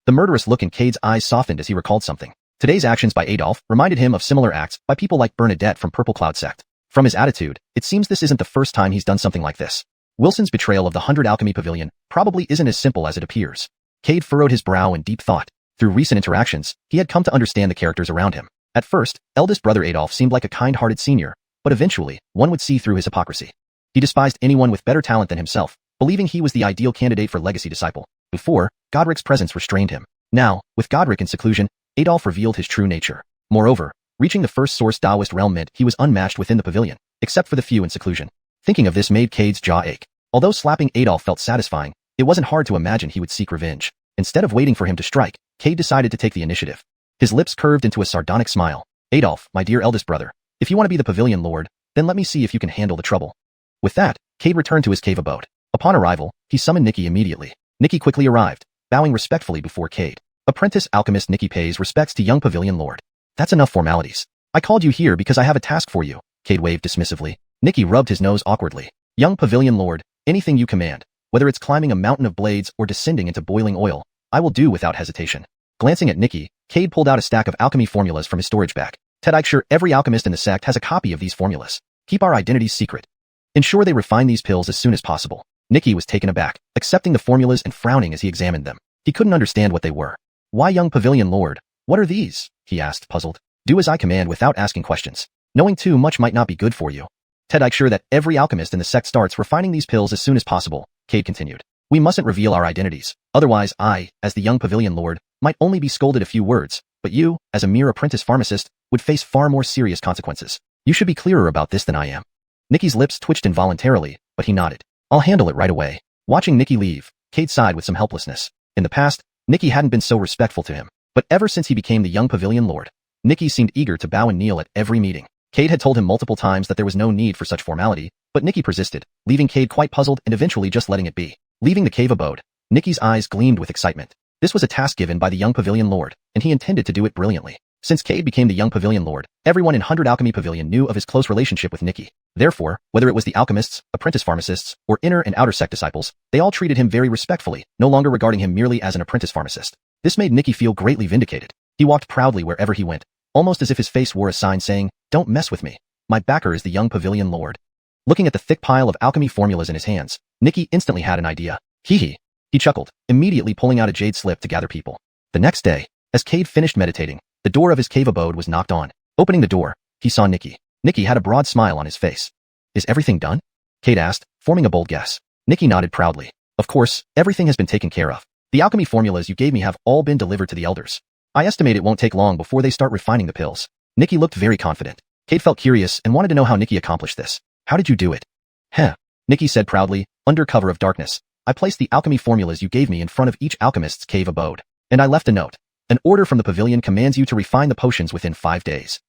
The murderous look in Cade's eyes softened as he recalled something. Today's actions by Adolf reminded him of similar acts by people like Bernadette from Purple Cloud Sect. From his attitude, it seems this isn't the first time he's done something like this. Wilson's betrayal of the 100 Alchemy Pavilion probably isn't as simple as it appears. Cade furrowed his brow in deep thought. Through recent interactions, he had come to understand the characters around him. At first, eldest brother Adolf seemed like a kind-hearted senior, but eventually, one would see through his hypocrisy. He despised anyone with better talent than himself, believing he was the ideal candidate for legacy disciple. Before, Godric's presence restrained him. Now, with Godric in seclusion, Adolf revealed his true nature. Moreover, reaching the first source Taoist realm meant he was unmatched within the pavilion, except for the few in seclusion. Thinking of this made Cade's jaw ache. Although slapping Adolf felt satisfying, it wasn't hard to imagine he would seek revenge. Instead of waiting for him to strike, Cade decided to take the initiative. His lips curved into a sardonic smile. Adolf, my dear eldest brother, if you want to be the pavilion lord, then let me see if you can handle the trouble. With that, Cade returned to his cave abode. Upon arrival, he summoned Nikki immediately. Nikki quickly arrived, bowing respectfully before Cade. Apprentice alchemist Nikki pays respects to young pavilion lord. That's enough formalities. I called you here because I have a task for you, Cade waved dismissively. Nikki rubbed his nose awkwardly. Young pavilion lord, anything you command, whether it's climbing a mountain of blades or descending into boiling oil, I will do without hesitation. Glancing at Nikki, Cade pulled out a stack of alchemy formulas from his storage bag. Ted, I'm sure every alchemist in the sect has a copy of these formulas. Keep our identities secret. Ensure they refine these pills as soon as possible. Nikki was taken aback, accepting the formulas and frowning as he examined them. He couldn't understand what they were. Why, young pavilion lord, what are these? He asked, puzzled. Do as I command without asking questions. Knowing too much might not be good for you. Ted, I'm sure that every alchemist in the sect starts refining these pills as soon as possible, Cade continued. We mustn't reveal our identities. Otherwise I, as the young pavilion lord, might only be scolded a few words, but you, as a mere apprentice pharmacist, would face far more serious consequences. You should be clearer about this than I am. Nikki's lips twitched involuntarily, but he nodded. I'll handle it right away. Watching Nikki leave, Cade sighed with some helplessness. In the past, Nikki hadn't been so respectful to him, but ever since he became the young pavilion lord, Nikki seemed eager to bow and kneel at every meeting. Cade had told him multiple times that there was no need for such formality, but Nikki persisted, leaving Cade quite puzzled and eventually just letting it be. Leaving the cave abode, Nikki's eyes gleamed with excitement. This was a task given by the young pavilion lord, and he intended to do it brilliantly. Since Cade became the young pavilion lord, everyone in 100 Alchemy Pavilion knew of his close relationship with Nikki. Therefore, whether it was the alchemists, apprentice pharmacists, or inner and outer sect disciples, they all treated him very respectfully, no longer regarding him merely as an apprentice pharmacist. This made Nikki feel greatly vindicated. He walked proudly wherever he went, almost as if his face wore a sign saying, "Don't mess with me. My backer is the young pavilion lord." Looking at the thick pile of alchemy formulas in his hands, Nikki instantly had an idea. Hee. He chuckled, immediately pulling out a jade slip to gather people. The next day, as Cade finished meditating, the door of his cave abode was knocked on. Opening the door, he saw Nikki. Nikki had a broad smile on his face. Is everything done? Cade asked, forming a bold guess. Nikki nodded proudly. Of course, everything has been taken care of. The alchemy formulas you gave me have all been delivered to the elders. I estimate it won't take long before they start refining the pills. Nikki looked very confident. Cade felt curious and wanted to know how Nikki accomplished this. How did you do it? Heh. Nikki said proudly, under cover of darkness. I placed the alchemy formulas you gave me in front of each alchemist's cave abode. And I left a note. An order from the pavilion commands you to refine the potions within 5 days.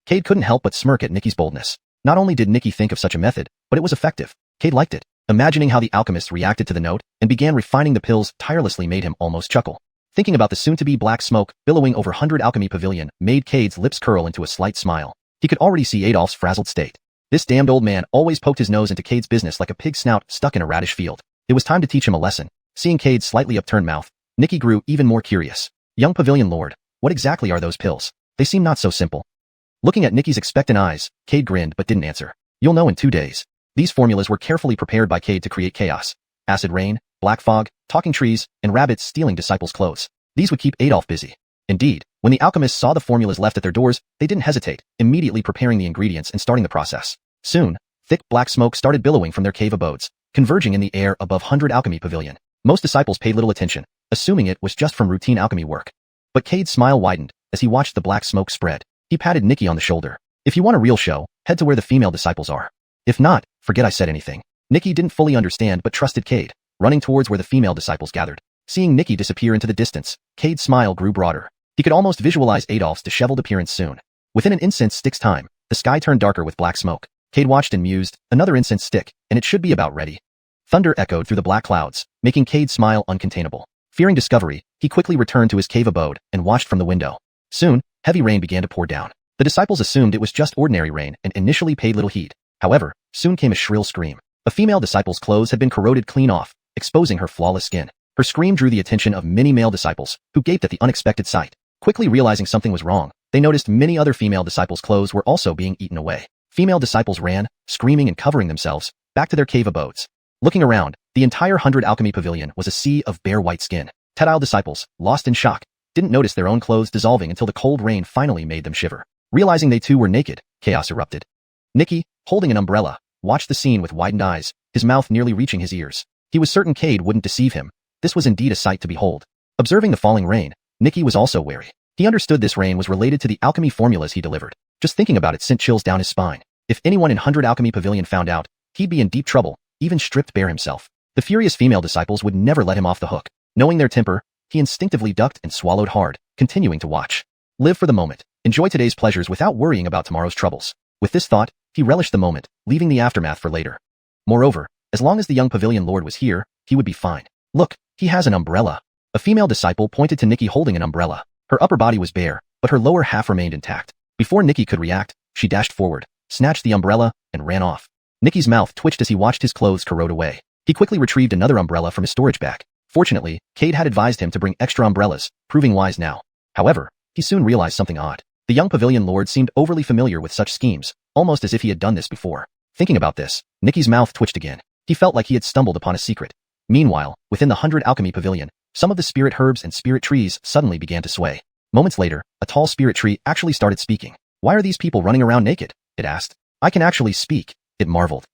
Cade couldn't help but smirk at Nikki's boldness. Not only did Nikki think of such a method, but it was effective. Cade liked it. Imagining how the alchemists reacted to the note and began refining the pills tirelessly made him almost chuckle. Thinking about the soon-to-be black smoke billowing over 100 Alchemy Pavilion made Cade's lips curl into a slight smile. He could already see Adolf's frazzled state. This damned old man always poked his nose into Cade's business like a pig's snout stuck in a radish field. It was time to teach him a lesson. Seeing Cade's slightly upturned mouth, Nikki grew even more curious. Young Pavilion Lord, what exactly are those pills? They seem not so simple. Looking at Nikki's expectant eyes, Cade grinned but didn't answer. You'll know in 2 days. These formulas were carefully prepared by Cade to create chaos. Acid rain, black fog, talking trees, and rabbits stealing disciples' clothes. These would keep Adolf busy. Indeed, when the alchemists saw the formulas left at their doors, they didn't hesitate, immediately preparing the ingredients and starting the process. Soon, thick black smoke started billowing from their cave abodes, converging in the air above 100 Alchemy Pavilion. Most disciples paid little attention, assuming it was just from routine alchemy work. But Cade's smile widened as he watched the black smoke spread. He patted Nikki on the shoulder. If you want a real show, head to where the female disciples are. If not, forget I said anything. Nikki didn't fully understand but trusted Cade, running towards where the female disciples gathered. Seeing Nikki disappear into the distance, Cade's smile grew broader. He could almost visualize Adolf's disheveled appearance soon. Within an incense stick's time, the sky turned darker with black smoke. Cade watched and mused, another incense stick, and it should be about ready. Thunder echoed through the black clouds, making Cade's smile uncontainable. Fearing discovery, he quickly returned to his cave abode and watched from the window. Soon, heavy rain began to pour down. The disciples assumed it was just ordinary rain and initially paid little heed. However, soon came a shrill scream. A female disciple's clothes had been corroded clean off, exposing her flawless skin. Her scream drew the attention of many male disciples, who gaped at the unexpected sight. Quickly realizing something was wrong, they noticed many other female disciples' clothes were also being eaten away. Female disciples ran, screaming and covering themselves, back to their cave abodes. Looking around, the entire 100 Alchemy Pavilion was a sea of bare white skin. Tedile disciples, lost in shock, didn't notice their own clothes dissolving until the cold rain finally made them shiver. Realizing they too were naked, chaos erupted. Nikki, holding an umbrella, watched the scene with widened eyes, his mouth nearly reaching his ears. He was certain Cade wouldn't deceive him. This was indeed a sight to behold. Observing the falling rain, Nikki was also wary. He understood this rain was related to the alchemy formulas he delivered. Just thinking about it sent chills down his spine. If anyone in 100 Alchemy Pavilion found out, he'd be in deep trouble, even stripped bare himself. The furious female disciples would never let him off the hook. Knowing their temper, he instinctively ducked and swallowed hard, continuing to watch. Live for the moment. Enjoy today's pleasures without worrying about tomorrow's troubles. With this thought, he relished the moment, leaving the aftermath for later. Moreover, as long as the young pavilion lord was here, he would be fine. Look, he has an umbrella. A female disciple pointed to Nikki holding an umbrella. Her upper body was bare, but her lower half remained intact. Before Nikki could react, she dashed forward, snatched the umbrella, and ran off. Nikki's mouth twitched as he watched his clothes corrode away. He quickly retrieved another umbrella from his storage bag. Fortunately, Cade had advised him to bring extra umbrellas, proving wise now. However, he soon realized something odd. The young pavilion lord seemed overly familiar with such schemes, almost as if he had done this before. Thinking about this, Nikki's mouth twitched again. He felt like he had stumbled upon a secret. Meanwhile, within the 100 Alchemy Pavilion, some of the spirit herbs and spirit trees suddenly began to sway. Moments later, a tall spirit tree actually started speaking. Why are these people running around naked? It asked. I can actually speak, it marveled.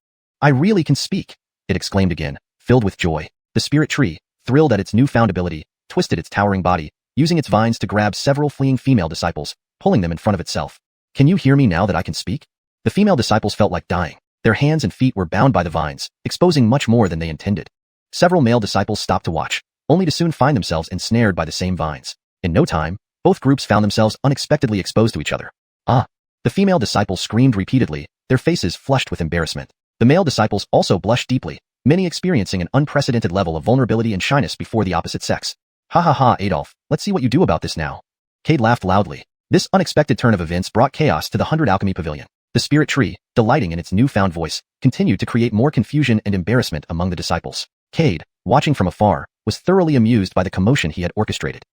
I really can speak, it exclaimed again, filled with joy. The spirit tree, thrilled at its newfound ability, twisted its towering body, using its vines to grab several fleeing female disciples, pulling them in front of itself. Can you hear me now that I can speak? The female disciples felt like dying. Their hands and feet were bound by the vines, exposing much more than they intended. Several male disciples stopped to watch, only to soon find themselves ensnared by the same vines. In no time, both groups found themselves unexpectedly exposed to each other. Ah! The female disciples screamed repeatedly, their faces flushed with embarrassment. The male disciples also blushed deeply, many experiencing an unprecedented level of vulnerability and shyness before the opposite sex. Ha ha ha, Adolf, let's see what you do about this now. Cade laughed loudly. This unexpected turn of events brought chaos to the 100 Alchemy Pavilion. The spirit tree, delighting in its newfound voice, continued to create more confusion and embarrassment among the disciples. Cade, watching from afar, was thoroughly amused by the commotion he had orchestrated.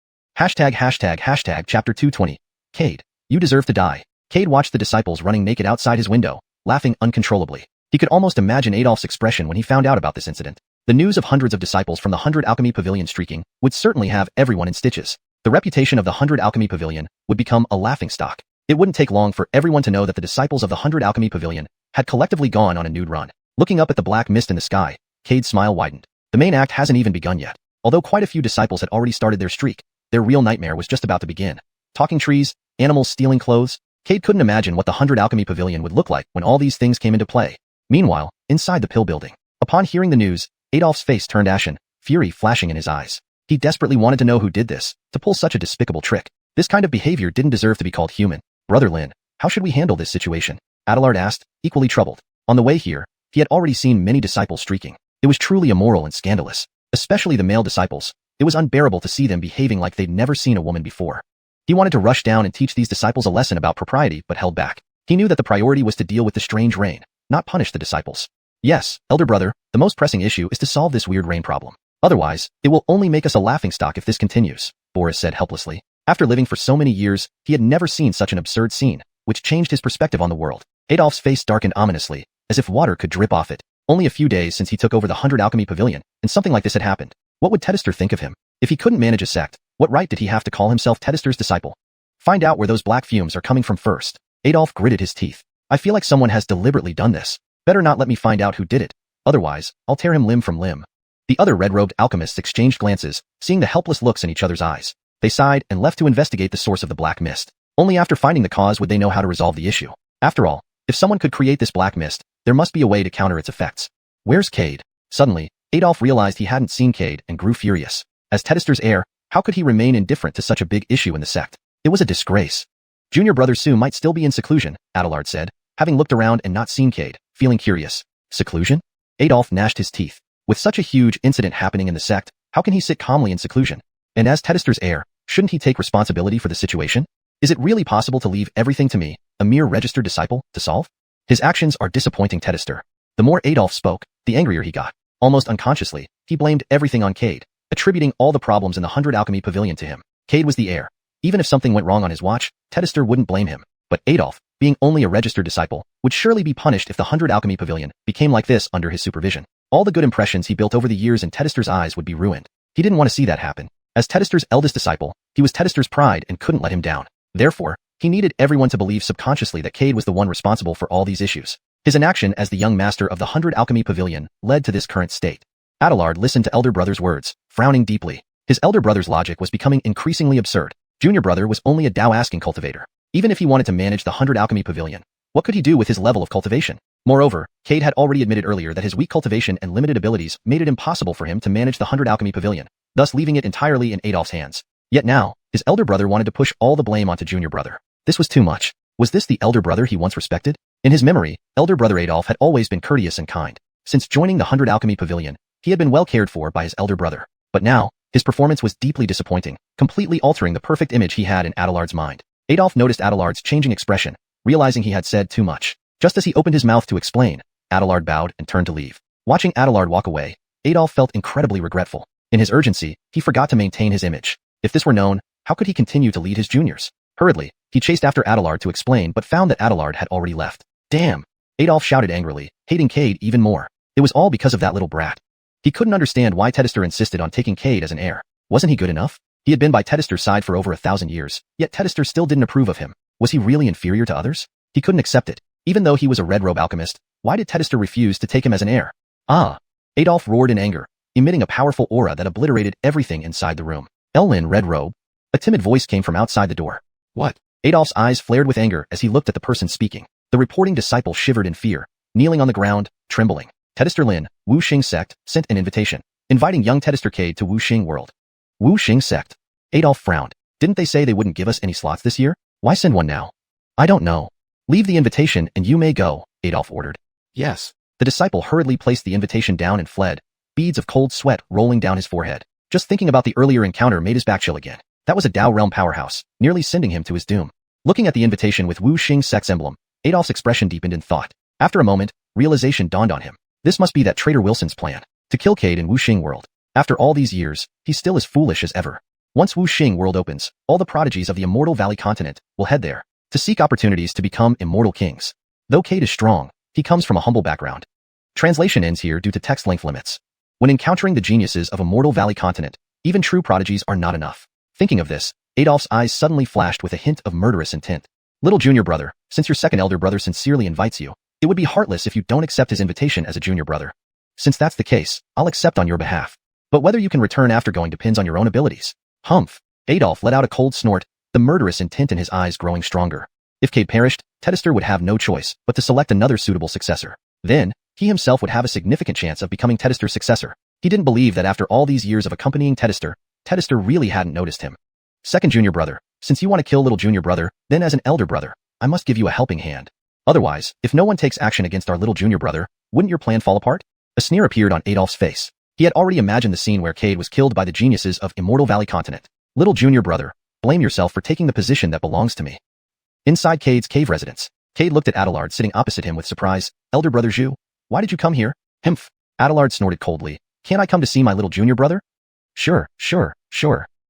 Chapter 220. Cade, you deserve to die. Cade watched the disciples running naked outside his window, laughing uncontrollably. He could almost imagine Adolf's expression when he found out about this incident. The news of hundreds of disciples from the 100 Alchemy Pavilion streaking would certainly have everyone in stitches. The reputation of the 100 Alchemy Pavilion would become a laughingstock. It wouldn't take long for everyone to know that the disciples of the 100 Alchemy Pavilion had collectively gone on a nude run. Looking up at the black mist in the sky, Cade's smile widened. The main act hasn't even begun yet. Although quite a few disciples had already started their streak, their real nightmare was just about to begin. Talking trees, animals stealing clothes. Cade couldn't imagine what the 100 Alchemy Pavilion would look like when all these things came into play. Meanwhile, inside the pill building. Upon hearing the news, Adolf's face turned ashen, fury flashing in his eyes. He desperately wanted to know who did this, to pull such a despicable trick. This kind of behavior didn't deserve to be called human. Brother Lin, how should we handle this situation? Adelard asked, equally troubled. On the way here, he had already seen many disciples streaking. It was truly immoral and scandalous. Especially the male disciples. It was unbearable to see them behaving like they'd never seen a woman before. He wanted to rush down and teach these disciples a lesson about propriety but held back. He knew that the priority was to deal with the strange rain, not punish the disciples. Yes, elder brother, the most pressing issue is to solve this weird rain problem. Otherwise, it will only make us a laughingstock if this continues, Boris said helplessly. After living for so many years, he had never seen such an absurd scene, which changed his perspective on the world. Adolf's face darkened ominously, as if water could drip off it. Only a few days since he took over the 100 Alchemy Pavilion, and something like this had happened. What would Detested think of him? If he couldn't manage a sect, what right did he have to call himself Detested's disciple? Find out where those black fumes are coming from first. Adolf gritted his teeth. I feel like someone has deliberately done this. Better not let me find out who did it. Otherwise, I'll tear him limb from limb. The other red-robed alchemists exchanged glances, seeing the helpless looks in each other's eyes. They sighed and left to investigate the source of the black mist. Only after finding the cause would they know how to resolve the issue. After all, if someone could create this black mist, there must be a way to counter its effects. Where's Cade? Suddenly, Adolf realized he hadn't seen Cade and grew furious. As Tedester's heir, how could he remain indifferent to such a big issue in the sect? It was a disgrace. Junior brother Su might still be in seclusion, Adelard said, having looked around and not seen Cade, feeling curious. Seclusion? Adolf gnashed his teeth. With such a huge incident happening in the sect, how can he sit calmly in seclusion? And as Tedester's heir, shouldn't he take responsibility for the situation? Is it really possible to leave everything to me, a mere registered disciple, to solve? His actions are disappointing Tedester. The more Adolf spoke, the angrier he got. Almost unconsciously, he blamed everything on Cade, attributing all the problems in the 100 Alchemy Pavilion to him. Cade was the heir. Even if something went wrong on his watch, Tedester wouldn't blame him. But Adolf, being only a registered disciple, would surely be punished if the 100 Alchemy Pavilion became like this under his supervision. All the good impressions he built over the years in Tedester's eyes would be ruined. He didn't want to see that happen. As Tedester's eldest disciple, he was Tedester's pride and couldn't let him down. Therefore, he needed everyone to believe subconsciously that Cade was the one responsible for all these issues. His inaction as the young master of the 100 Alchemy Pavilion led to this current state. Adelard listened to elder brother's words, frowning deeply. His elder brother's logic was becoming increasingly absurd. Junior brother was only a Dao-asking cultivator. Even if he wanted to manage the 100 Alchemy Pavilion, what could he do with his level of cultivation? Moreover, Cade had already admitted earlier that his weak cultivation and limited abilities made it impossible for him to manage the 100 Alchemy Pavilion, thus leaving it entirely in Adolf's hands. Yet now, his elder brother wanted to push all the blame onto junior brother. This was too much. Was this the elder brother he once respected? In his memory, elder brother Adolf had always been courteous and kind. Since joining the 100 Alchemy Pavilion, he had been well cared for by his elder brother. But now, his performance was deeply disappointing, completely altering the perfect image he had in Adelard's mind. Adolf noticed Adelard's changing expression, realizing he had said too much. Just as he opened his mouth to explain, Adelard bowed and turned to leave. Watching Adelard walk away, Adolf felt incredibly regretful. In his urgency, he forgot to maintain his image. If this were known, how could he continue to lead his juniors? Hurriedly, he chased after Adelard to explain but found that Adelard had already left. Damn! Adolf shouted angrily, hating Cade even more. It was all because of that little brat. He couldn't understand why Tedester insisted on taking Cade as an heir. Wasn't he good enough? He had been by Tedester's side for over 1,000 years, yet Tedester still didn't approve of him. Was he really inferior to others? He couldn't accept it. Even though he was a red robe alchemist, why did Tedester refuse to take him as an heir? Ah! Adolf roared in anger, emitting a powerful aura that obliterated everything inside the room. Ellin, red robe? A timid voice came from outside the door. What? Adolf's eyes flared with anger as he looked at the person speaking. The reporting disciple shivered in fear, kneeling on the ground, trembling. Tedester Lin, Wu Xing sect, sent an invitation, inviting young Tedester Cade to Wu Xing world. Wu Xing sect. Adolf frowned. Didn't they say they wouldn't give us any slots this year? Why send one now? I don't know. Leave the invitation and you may go, Adolf ordered. Yes. The disciple hurriedly placed the invitation down and fled, beads of cold sweat rolling down his forehead. Just thinking about the earlier encounter made his back chill again. That was a Dao realm powerhouse, nearly sending him to his doom. Looking at the invitation with Wu Xing sect's emblem, Adolf's expression deepened in thought. After a moment, realization dawned on him. This must be that traitor Wilson's plan, to kill Cade in Wu Xing world. After all these years, he's still as foolish as ever. Once Wu Xing world opens, all the prodigies of the Immortal Valley continent will head there, to seek opportunities to become immortal kings. Though Cade is strong, he comes from a humble background. Translation ends here due to text length limits. When encountering the geniuses of Immortal Valley continent, even true prodigies are not enough. Thinking of this, Adolf's eyes suddenly flashed with a hint of murderous intent. Little junior brother, since your second elder brother sincerely invites you, it would be heartless if you don't accept his invitation as a junior brother. Since that's the case, I'll accept on your behalf. But whether you can return after going depends on your own abilities. Humph. Adolf let out a cold snort, the murderous intent in his eyes growing stronger. If Cade perished, Tedester would have no choice but to select another suitable successor. Then, he himself would have a significant chance of becoming Tedester's successor. He didn't believe that after all these years of accompanying Tedester, Tedester really hadn't noticed him. Second junior brother, since you want to kill little junior brother, then as an elder brother, I must give you a helping hand. Otherwise, if no one takes action against our little junior brother, wouldn't your plan fall apart? A sneer appeared on Adolf's face. He had already imagined the scene where Cade was killed by the geniuses of Immortal Valley continent. Little junior brother, blame yourself for taking the position that belongs to me. Inside Cade's cave residence, Cade looked at Adelard sitting opposite him with surprise. Elder brother Xiu, why did you come here? Himph. Adelard snorted coldly. Can't I come to see my little junior brother? Sure.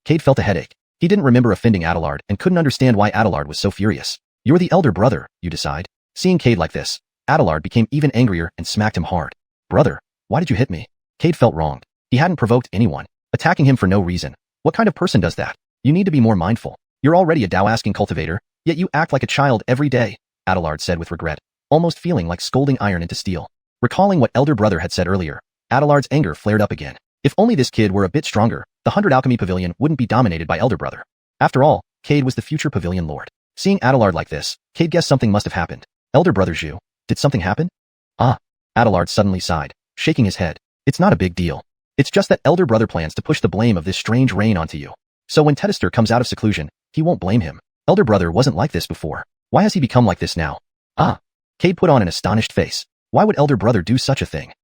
Cade felt a headache. He didn't remember offending Adelard and couldn't understand why Adelard was so furious. You're the elder brother, you decide. Seeing Cade like this, Adelard became even angrier and smacked him hard. Brother, why did you hit me? Cade felt wronged. He hadn't provoked anyone, attacking him for no reason. What kind of person does that? You need to be more mindful. You're already a Dao-asking cultivator, yet you act like a child every day, Adelard said with regret, almost feeling like scolding iron into steel. Recalling what elder brother had said earlier, Adelard's anger flared up again. If only this kid were a bit stronger, the 100 Alchemy Pavilion wouldn't be dominated by elder brother. After all, Cade was the future pavilion lord. Seeing Adelard like this, Cade guessed something must have happened. Elder brother Xiu, did something happen? Ah. Adelard suddenly sighed, shaking his head. It's not a big deal. It's just that elder brother plans to push the blame of this strange rain onto you. So when Detested comes out of seclusion, he won't blame him. Elder brother wasn't like this before. Why has he become like this now? Ah. Cade put on an astonished face. Why would elder brother do such a thing?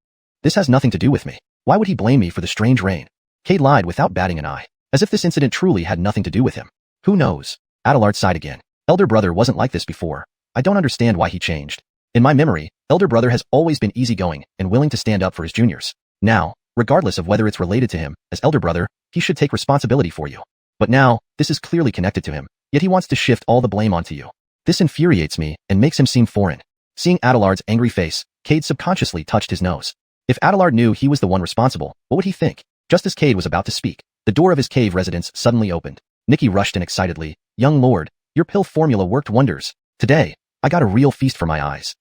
This has nothing to do with me. Why would he blame me for the strange rain? Cade lied without batting an eye, as if this incident truly had nothing to do with him. Who knows? Adelard sighed again. Elder brother wasn't like this before. I don't understand why he changed. In my memory, elder brother has always been easygoing and willing to stand up for his juniors. Now, regardless of whether it's related to him, as elder brother, he should take responsibility for you. But now, this is clearly connected to him, yet he wants to shift all the blame onto you. This infuriates me and makes him seem foreign. Seeing Adelard's angry face, Cade subconsciously touched his nose. If Adelard knew he was the one responsible, what would he think? Just as Cade was about to speak, the door of his cave residence suddenly opened. Nikki rushed in excitedly. Young lord, your pill formula worked wonders. Today, I got a real feast for my eyes.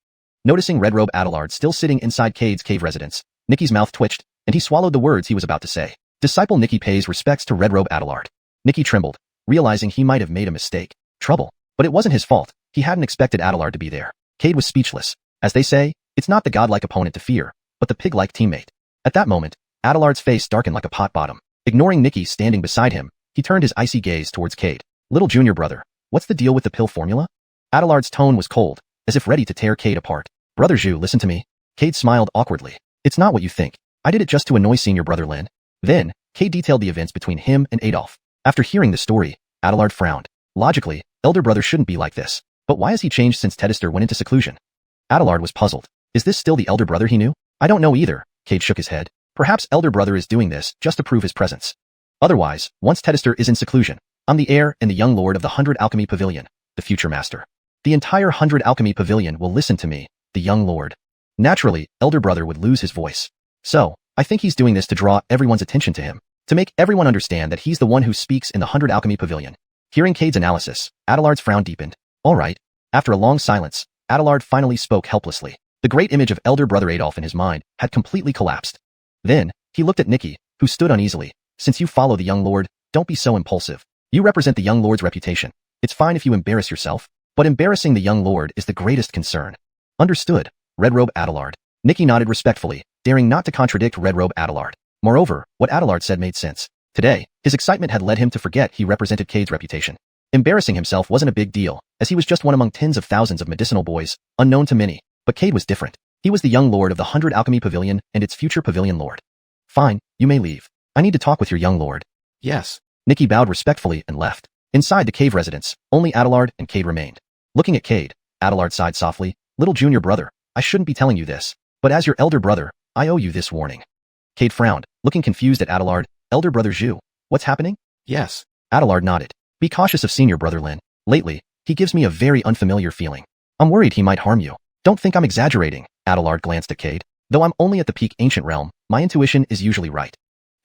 Noticing Red Robe Adelard still sitting inside Cade's cave residence, Nikki's mouth twitched, and he swallowed the words he was about to say. Disciple Nikki pays respects to Red Robe Adelard. Nikki trembled, realizing he might have made a mistake. Trouble. But it wasn't his fault. He hadn't expected Adelard to be there. Cade was speechless. As they say, it's not the godlike opponent to fear, but the pig-like teammate. At that moment, Adelard's face darkened like a pot bottom. Ignoring Nikki standing beside him, he turned his icy gaze towards Cade. Little junior brother, what's the deal with the pill formula? Adelard's tone was cold, as if ready to tear Cade apart. Brother Xiu, listen to me. Cade smiled awkwardly. It's not what you think. I did it just to annoy senior brother Lin. Then, Cade detailed the events between him and Adolf. After hearing the story, Adelard frowned. Logically, elder brother shouldn't be like this. But why has he changed since Detested went into seclusion? Adelard was puzzled. Is this still the elder brother he knew? I don't know either, Cade shook his head. Perhaps elder brother is doing this just to prove his presence. Otherwise, once Detested is in seclusion, I'm the heir and the young lord of the 100 Alchemy Pavilion, the future master. The entire 100 Alchemy Pavilion will listen to me, the young lord. Naturally, elder brother would lose his voice. So, I think he's doing this to draw everyone's attention to him, to make everyone understand that he's the one who speaks in the 100 Alchemy Pavilion. Hearing Cade's analysis, Adelard's frown deepened. All right. After a long silence, Adelard finally spoke helplessly. The great image of elder brother Adolf in his mind had completely collapsed. Then, he looked at Nikki, who stood uneasily. Since you follow the young lord, don't be so impulsive. You represent the young lord's reputation. It's fine if you embarrass yourself, but embarrassing the young lord is the greatest concern. Understood, Red Robe Adelard. Nikki nodded respectfully, daring not to contradict Red Robe Adelard. Moreover, what Adelard said made sense. Today, his excitement had led him to forget he represented Cade's reputation. Embarrassing himself wasn't a big deal, as he was just one among tens of thousands of medicinal boys, unknown to many. But Cade was different. He was the young lord of the 100 Alchemy Pavilion and its future pavilion lord. Fine, you may leave. I need to talk with your young lord. Yes. Nikki bowed respectfully and left. Inside the cave residence, only Adelard and Cade remained. Looking at Cade, Adelard sighed softly. Little junior brother, I shouldn't be telling you this, but as your elder brother, I owe you this warning. Cade frowned, looking confused at Adelard. Elder brother Xiu, what's happening? Yes. Adelard nodded. Be cautious of senior brother Lin. Lately, he gives me a very unfamiliar feeling. I'm worried he might harm you. Don't think I'm exaggerating, Adelard glanced at Cade. Though I'm only at the peak ancient realm, my intuition is usually right.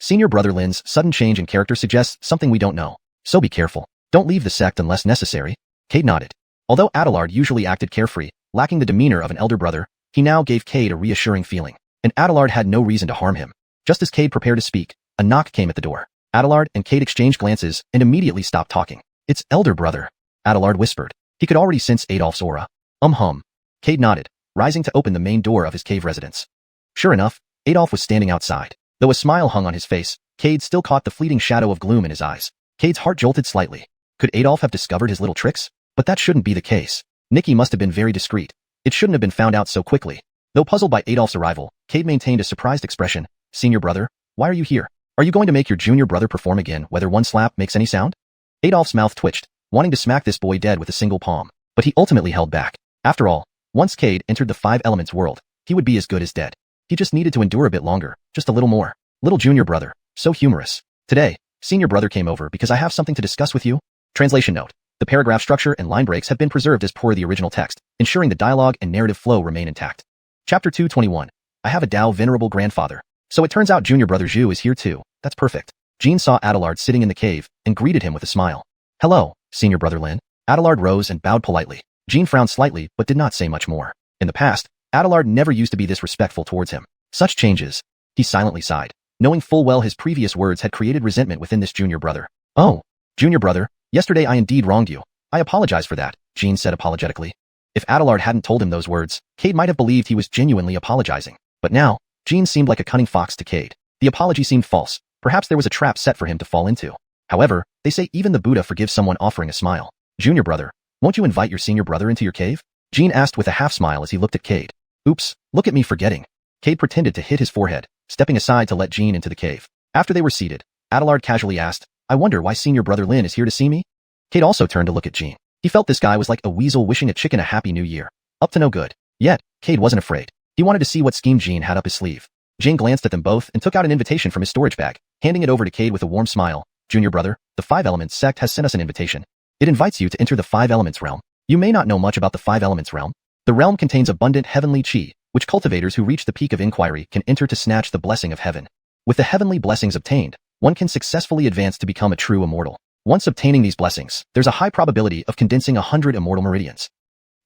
Senior brother Lin's sudden change in character suggests something we don't know. So be careful. Don't leave the sect unless necessary. Cade nodded. Although Adelard usually acted carefree, lacking the demeanor of an elder brother, he now gave Cade a reassuring feeling. And Adelard had no reason to harm him. Just as Cade prepared to speak, a knock came at the door. Adelard and Cade exchanged glances and immediately stopped talking. It's elder brother, Adelard whispered. He could already sense Adolf's aura. Hum. Cade nodded, rising to open the main door of his cave residence. Sure enough, Adolf was standing outside. Though a smile hung on his face, Cade still caught the fleeting shadow of gloom in his eyes. Cade's heart jolted slightly. Could Adolf have discovered his little tricks? But that shouldn't be the case. Nikki must have been very discreet. It shouldn't have been found out so quickly. Though puzzled by Adolf's arrival, Cade maintained a surprised expression. Senior brother, why are you here? Are you going to make your junior brother perform again whether one slap makes any sound? Adolf's mouth twitched, wanting to smack this boy dead with a single palm. But he ultimately held back. After all, once Cade entered the Five Elements world, he would be as good as dead. He just needed to endure a bit longer, just a little more. Little junior brother, so humorous. Today, senior brother came over because I have something to discuss with you. Translation note. The paragraph structure and line breaks have been preserved as per the original text, ensuring the dialogue and narrative flow remain intact. Chapter 221. I have a Dao venerable grandfather. So it turns out junior brother Xiu is here too. That's perfect. Jean saw Adelard sitting in the cave and greeted him with a smile. Hello, senior brother Lin. Adelard rose and bowed politely. Jean frowned slightly but did not say much more. In the past, Adelard never used to be this respectful towards him. Such changes. He silently sighed, knowing full well his previous words had created resentment within this junior brother. Oh, junior brother, yesterday I indeed wronged you. I apologize for that, Jean said apologetically. If Adelard hadn't told him those words, Cade might have believed he was genuinely apologizing. But now, Jean seemed like a cunning fox to Cade. The apology seemed false. Perhaps there was a trap set for him to fall into. However, they say even the Buddha forgives someone offering a smile. Junior brother, won't you invite your senior brother into your cave? Jean asked with a half-smile as he looked at Cade. Oops, look at me forgetting. Cade pretended to hit his forehead, stepping aside to let Jean into the cave. After they were seated, Adelard casually asked, I wonder why senior brother Lin is here to see me? Cade also turned to look at Jean. He felt this guy was like a weasel wishing a chicken a happy new year. Up to no good. Yet, Cade wasn't afraid. He wanted to see what scheme Jean had up his sleeve. Jean glanced at them both and took out an invitation from his storage bag, handing it over to Cade with a warm smile. Junior brother, the Five Elements sect has sent us an invitation. It invites you to enter the Five Elements realm. You may not know much about the Five Elements realm. The realm contains abundant heavenly chi, which cultivators who reach the peak of inquiry can enter to snatch the blessing of heaven. With the heavenly blessings obtained, one can successfully advance to become a true immortal. Once obtaining these blessings, there's a high probability of condensing 100 immortal meridians.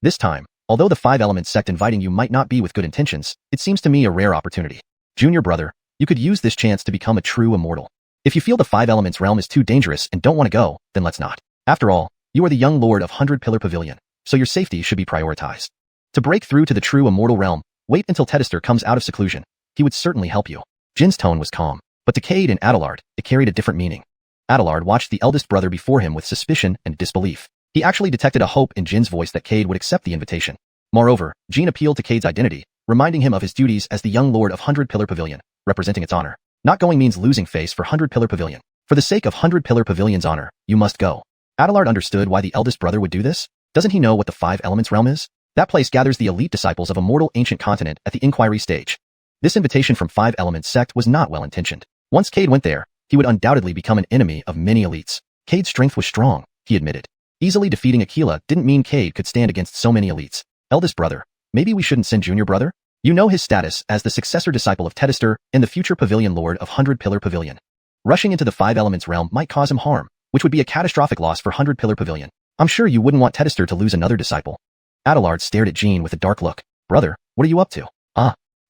This time, although the Five Elements sect inviting you might not be with good intentions, it seems to me a rare opportunity. Junior brother, you could use this chance to become a true immortal. If you feel the Five Elements realm is too dangerous and don't want to go, then let's not. After all, you are the young lord of 100 Pillar Pavilion, so your safety should be prioritized. To break through to the true immortal realm, wait until Detested comes out of seclusion. He would certainly help you. Jin's tone was calm, but to Cade and Adelard, it carried a different meaning. Adelard watched the eldest brother before him with suspicion and disbelief. He actually detected a hope in Jin's voice that Cade would accept the invitation. Moreover, Jin appealed to Cade's identity, reminding him of his duties as the young lord of 100 Pillar Pavilion, representing its honor. Not going means losing face for 100 Pillar Pavilion. For the sake of 100 Pillar Pavilion's honor, you must go. Adelard understood why the eldest brother would do this. Doesn't he know what the Five Elements realm is? That place gathers the elite disciples of a mortal ancient continent at the inquiry stage. This invitation from Five Elements sect was not well-intentioned. Once Cade went there, he would undoubtedly become an enemy of many elites. Cade's strength was strong, he admitted. Easily defeating Aquila didn't mean Cade could stand against so many elites. Eldest brother, maybe we shouldn't send junior brother? You know his status as the successor disciple of Detested and the future Pavilion Lord of 100 Pillar Pavilion. Rushing into the Five Elements realm might cause him harm, which would be a catastrophic loss for 100 Pillar Pavilion. I'm sure you wouldn't want Detested to lose another disciple. Adelard stared at Jean with a dark look. Brother, what are you up to?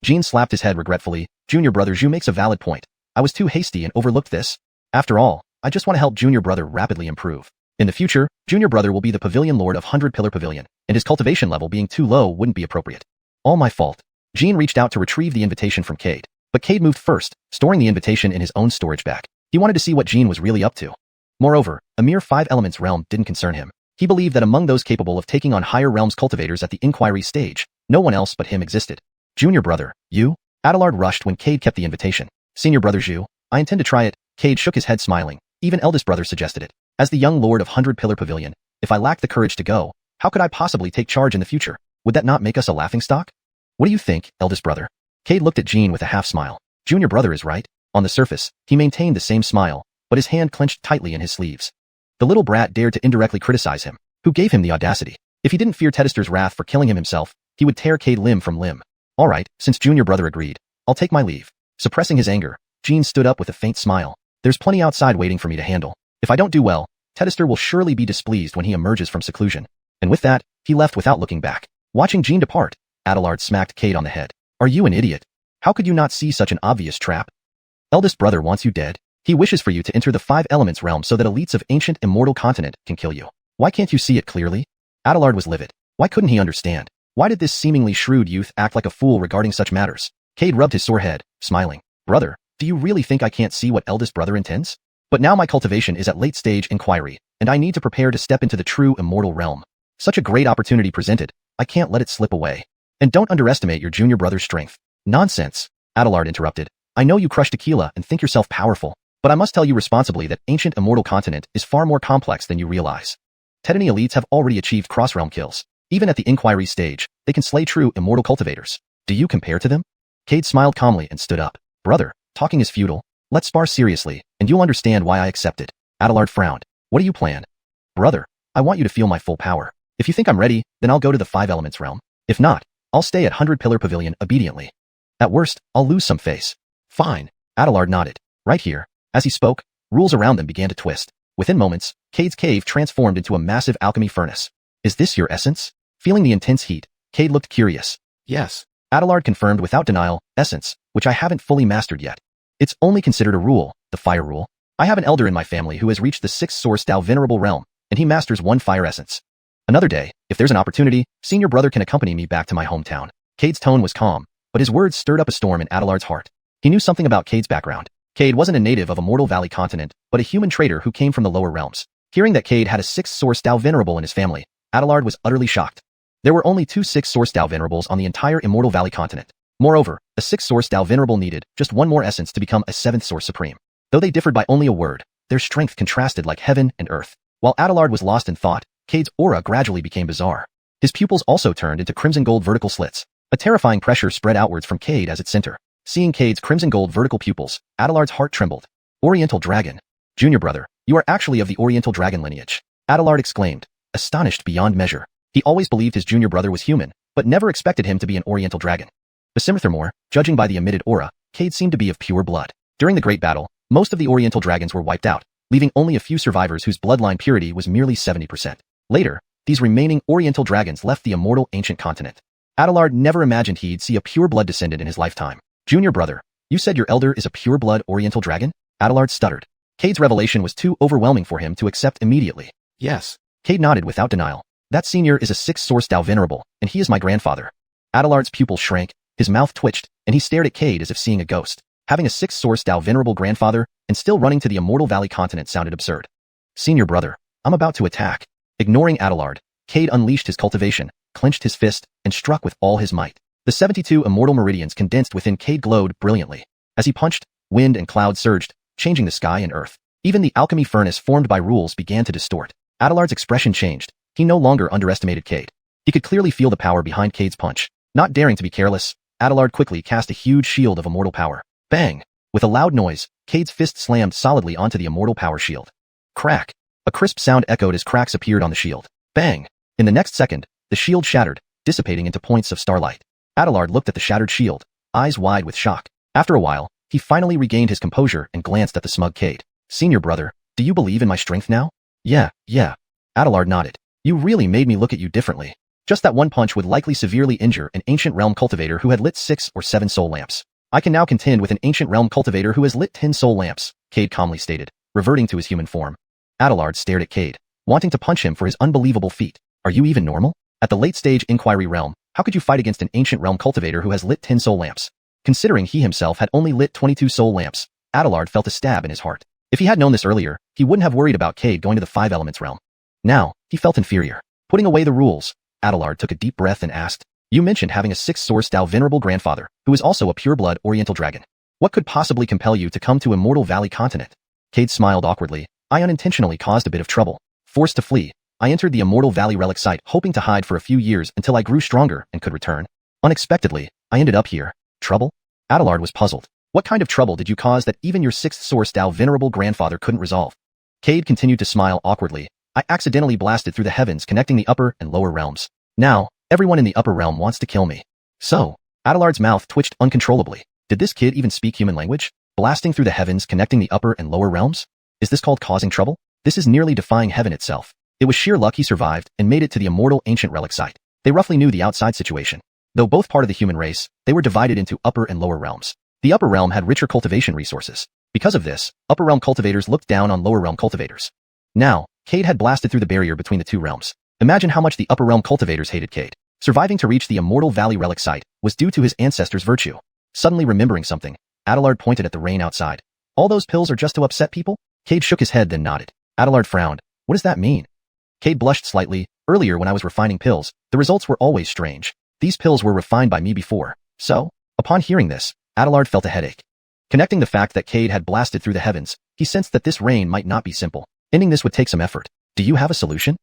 Jean slapped his head regretfully. Junior brother Xiu makes a valid point. I was too hasty and overlooked this. After all, I just want to help junior brother rapidly improve. In the future, junior brother will be the Pavilion Lord of 100 Pillar Pavilion, and his cultivation level being too low wouldn't be appropriate. All my fault. Jean reached out to retrieve the invitation from Cade, but Cade moved first, storing the invitation in his own storage bag. He wanted to see what Jean was really up to. Moreover, a mere Five Elements realm didn't concern him. He believed that among those capable of taking on higher realms cultivators at the inquiry stage, no one else but him existed. Junior brother, you? Adelard rushed when Cade kept the invitation. Senior brother Xiu, I intend to try it. Cade shook his head smiling. Even eldest brother suggested it. As the young lord of 100 Pillar Pavilion, if I lack the courage to go, how could I possibly take charge in the future? Would that not make us a laughingstock? What do you think, eldest brother? Cade looked at Jean with a half-smile. Junior brother is right. On the surface, he maintained the same smile, but his hand clenched tightly in his sleeves. The little brat dared to indirectly criticize him. Who gave him the audacity? If he didn't fear Detested's wrath for killing him himself, he would tear Cade limb from limb. All right, since junior brother agreed, I'll take my leave. Suppressing his anger, Jean stood up with a faint smile. There's plenty outside waiting for me to handle. If I don't do well, Detested will surely be displeased when he emerges from seclusion. And with that, he left without looking back. Watching Jean depart, Adelard smacked Cade on the head. Are you an idiot? How could you not see such an obvious trap? Eldest brother wants you dead. He wishes for you to enter the Five Elements realm so that elites of ancient immortal continent can kill you. Why can't you see it clearly? Adelard was livid. Why couldn't he understand? Why did this seemingly shrewd youth act like a fool regarding such matters? Cade rubbed his sore head, smiling. Brother, do you really think I can't see what eldest brother intends? But now my cultivation is at late stage inquiry, and I need to prepare to step into the true immortal realm. Such a great opportunity presented, I can't let it slip away. And don't underestimate your junior brother's strength. Nonsense, Adelard interrupted. I know you crushed Aquila and think yourself powerful, but I must tell you responsibly that ancient immortal continent is far more complex than you realize. Tetany elites have already achieved cross-realm kills. Even at the inquiry stage, they can slay true immortal cultivators. Do you compare to them? Cade smiled calmly and stood up. Brother, talking is futile. Let's spar seriously, and you'll understand why I accepted. Adelard frowned. What do you plan? Brother, I want you to feel my full power. If you think I'm ready, then I'll go to the Five Elements realm. If not, I'll stay at 100 Pillar Pavilion obediently. At worst, I'll lose some face. Fine. Adelard nodded. Right here. As he spoke, rules around them began to twist. Within moments, Cade's cave transformed into a massive alchemy furnace. Is this your essence? Feeling the intense heat, Cade looked curious. Yes. Adelard confirmed without denial, essence, which I haven't fully mastered yet. It's only considered a rule, the fire rule. I have an elder in my family who has reached the 6th source Tao venerable realm, and he masters 1 fire essence. Another day, if there's an opportunity, senior brother can accompany me back to my hometown. Cade's tone was calm, but his words stirred up a storm in Adelard's heart. He knew something about Cade's background. Cade wasn't a native of Immortal Valley continent, but a human trader who came from the lower realms. Hearing that Cade had a 6th source Tao venerable in his family, Adelard was utterly shocked. There were only 2 6th source Tao venerables on the entire Immortal Valley continent. Moreover, a 6th source Tao venerable needed just 1 more essence to become a 7th source supreme. Though they differed by only a word, their strength contrasted like heaven and earth. While Adelard was lost in thought, Cade's aura gradually became bizarre. His pupils also turned into crimson gold vertical slits. A terrifying pressure spread outwards from Cade as its center. Seeing Cade's crimson gold vertical pupils, Adelard's heart trembled. Oriental Dragon. Junior brother, you are actually of the Oriental Dragon lineage. Adelard exclaimed, astonished beyond measure. He always believed his junior brother was human, but never expected him to be an Oriental Dragon. Furthermore, judging by the emitted aura, Cade seemed to be of pure blood. During the Great Battle, most of the Oriental Dragons were wiped out, leaving only a few survivors whose bloodline purity was merely 70%. Later, these remaining Oriental Dragons left the immortal ancient continent. Adelard never imagined he'd see a pure blood descendant in his lifetime. Junior brother, you said your elder is a pure blood Oriental Dragon? Adelard stuttered. Cade's revelation was too overwhelming for him to accept immediately. Yes. Cade nodded without denial. That senior is a 6th source Tao venerable, and he is my grandfather. Adelard's pupil shrank, his mouth twitched, and he stared at Cade as if seeing a ghost. Having a 6th source Tao venerable grandfather, and still running to the Immortal Valley continent sounded absurd. Senior brother, I'm about to attack. Ignoring Adelard, Cade unleashed his cultivation, clenched his fist, and struck with all his might. The 72 immortal meridians condensed within Cade glowed brilliantly. As he punched, wind and cloud surged, changing the sky and earth. Even the alchemy furnace formed by rules began to distort. Adelard's expression changed. He no longer underestimated Cade. He could clearly feel the power behind Cade's punch. Not daring to be careless, Adelard quickly cast a huge shield of immortal power. Bang! With a loud noise, Cade's fist slammed solidly onto the immortal power shield. Crack! A crisp sound echoed as cracks appeared on the shield. Bang! In the next second, the shield shattered, dissipating into points of starlight. Adelard looked at the shattered shield, eyes wide with shock. After a while, he finally regained his composure and glanced at the smug Cade. Senior brother, do you believe in my strength now? Yeah. Adelard nodded. You really made me look at you differently. Just that one punch would likely severely injure an ancient realm cultivator who had lit 6 or 7 soul lamps. I can now contend with an ancient realm cultivator who has lit 10 soul lamps, Cade calmly stated, reverting to his human form. Adelard stared at Cade, wanting to punch him for his unbelievable feat. Are you even normal? At the late stage inquiry realm, how could you fight against an ancient realm cultivator who has lit 10 soul lamps? Considering he himself had only lit 22 soul lamps, Adelard felt a stab in his heart. If he had known this earlier, he wouldn't have worried about Cade going to the 5 elements realm. Now, he felt inferior. Putting away the rules, Adelard took a deep breath and asked, you mentioned having a 6th source Tao venerable grandfather, who is also a pure-blood Oriental Dragon. What could possibly compel you to come to Immortal Valley continent? Cade smiled awkwardly. I unintentionally caused a bit of trouble. Forced to flee, I entered the Immortal Valley relic site hoping to hide for a few years until I grew stronger and could return. Unexpectedly, I ended up here. Trouble? Adelard was puzzled. What kind of trouble did you cause that even your 6th source Tao venerable grandfather couldn't resolve? Cade continued to smile awkwardly. I accidentally blasted through the heavens connecting the upper and lower realms. Now, everyone in the upper realm wants to kill me. So, Adelard's mouth twitched uncontrollably. Did this kid even speak human language? Blasting through the heavens connecting the upper and lower realms? Is this called causing trouble? This is nearly defying heaven itself. It was sheer luck he survived and made it to the immortal ancient relic site. They roughly knew the outside situation. Though both part of the human race, they were divided into upper and lower realms. The upper realm had richer cultivation resources. Because of this, upper realm cultivators looked down on lower realm cultivators. Now, Cade had blasted through the barrier between the 2 realms. Imagine how much the upper realm cultivators hated Cade. Surviving to reach the Immortal Valley relic site was due to his ancestors' virtue. Suddenly remembering something, Adelard pointed at the rain outside. All those pills are just to upset people? Cade shook his head then nodded. Adelard frowned. What does that mean? Cade blushed slightly. Earlier when I was refining pills, the results were always strange. These pills were refined by me before. So, upon hearing this, Adelard felt a headache. Connecting the fact that Cade had blasted through the heavens, he sensed that this rain might not be simple. Ending this would take some effort. Do you have a solution?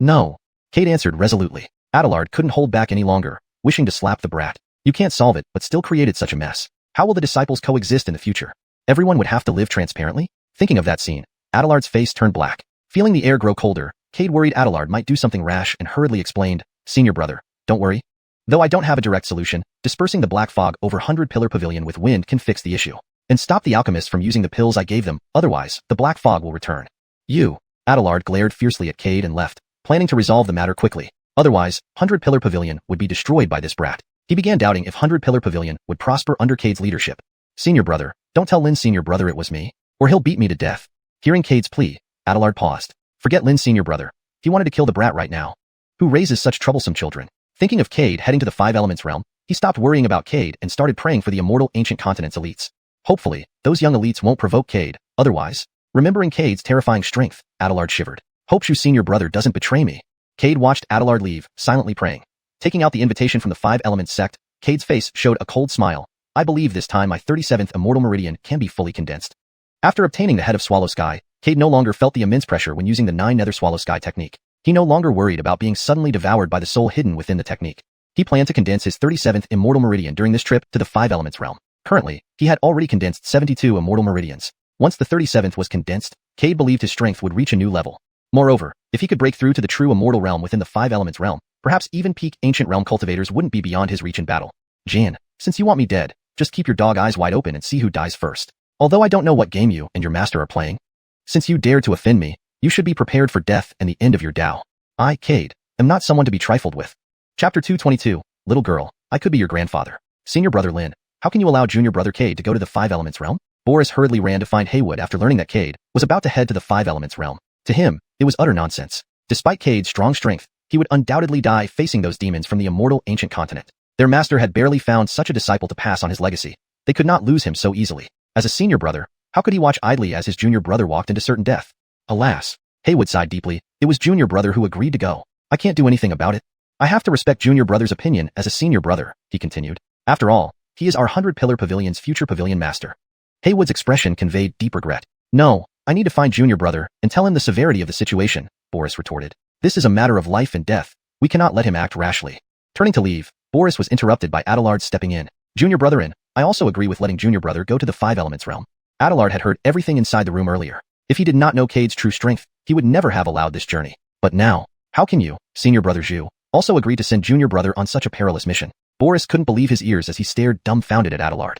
No. Cade answered resolutely. Adelard couldn't hold back any longer, wishing to slap the brat. You can't solve it, but still created such a mess. How will the disciples coexist in the future? Everyone would have to live transparently? Thinking of that scene, Adelard's face turned black. Feeling the air grow colder, Cade worried Adelard might do something rash and hurriedly explained, Senior brother, don't worry. Though I don't have a direct solution, dispersing the black fog over 100-pillar pavilion with wind can fix the issue. And stop the alchemists from using the pills I gave them, otherwise, the black fog will return. You. Adelard glared fiercely at Cade and left, planning to resolve the matter quickly. Otherwise, 100-pillar pavilion would be destroyed by this brat. He began doubting if 100-pillar pavilion would prosper under Cade's leadership. Senior brother, don't tell Lynn senior brother it was me, or he'll beat me to death. Hearing Cade's plea, Adelard paused. Forget Lynn senior brother. He wanted to kill the brat right now. Who raises such troublesome children? Thinking of Cade heading to the Five Elements realm, he stopped worrying about Cade and started praying for the immortal ancient continent's elites. Hopefully, those young elites won't provoke Cade, otherwise. Remembering Cade's terrifying strength, Adelard shivered. Hope you senior brother doesn't betray me. Cade watched Adelard leave, silently praying. Taking out the invitation from the Five Elements sect, Cade's face showed a cold smile. I believe this time my 37th immortal meridian can be fully condensed. After obtaining the head of Swallow Sky, Cade no longer felt the immense pressure when using the 9 Nether Swallow Sky technique. He no longer worried about being suddenly devoured by the soul hidden within the technique. He planned to condense his 37th immortal meridian during this trip to the Five Elements realm. Currently, he had already condensed 72 immortal meridians. Once the 37th was condensed, Cade believed his strength would reach a new level. Moreover, if he could break through to the true immortal realm within the Five Elements realm, perhaps even peak ancient realm cultivators wouldn't be beyond his reach in battle. Jan, since you want me dead, just keep your dog eyes wide open and see who dies first. Although I don't know what game you and your master are playing. Since you dared to offend me, you should be prepared for death and the end of your Tao. I, Cade, am not someone to be trifled with. Chapter 222, Little Girl, I could be your grandfather. Senior brother Lynn, how can you allow junior brother Cade to go to the Five Elements realm? Boris hurriedly ran to find Haywood after learning that Cade was about to head to the Five Elements realm. To him, it was utter nonsense. Despite Cade's strong strength, he would undoubtedly die facing those demons from the immortal ancient continent. Their master had barely found such a disciple to pass on his legacy. They could not lose him so easily. As a senior brother, how could he watch idly as his junior brother walked into certain death? Alas, Haywood sighed deeply. It was junior brother who agreed to go. I can't do anything about it. I have to respect junior brother's opinion as a senior brother, he continued. After all, he is our 100-pillar pavilion's future pavilion master. Haywood's expression conveyed deep regret. No, I need to find junior brother and tell him the severity of the situation, Boris retorted. This is a matter of life and death. We cannot let him act rashly. Turning to leave, Boris was interrupted by Adelard stepping in. Junior brother in, I also agree with letting junior brother go to the Five Elements realm. Adelard had heard everything inside the room earlier. If he did not know Cade's true strength, he would never have allowed this journey. But now, how can you, senior brother Xiu, also agree to send junior brother on such a perilous mission? Boris couldn't believe his ears as he stared dumbfounded at Adelard.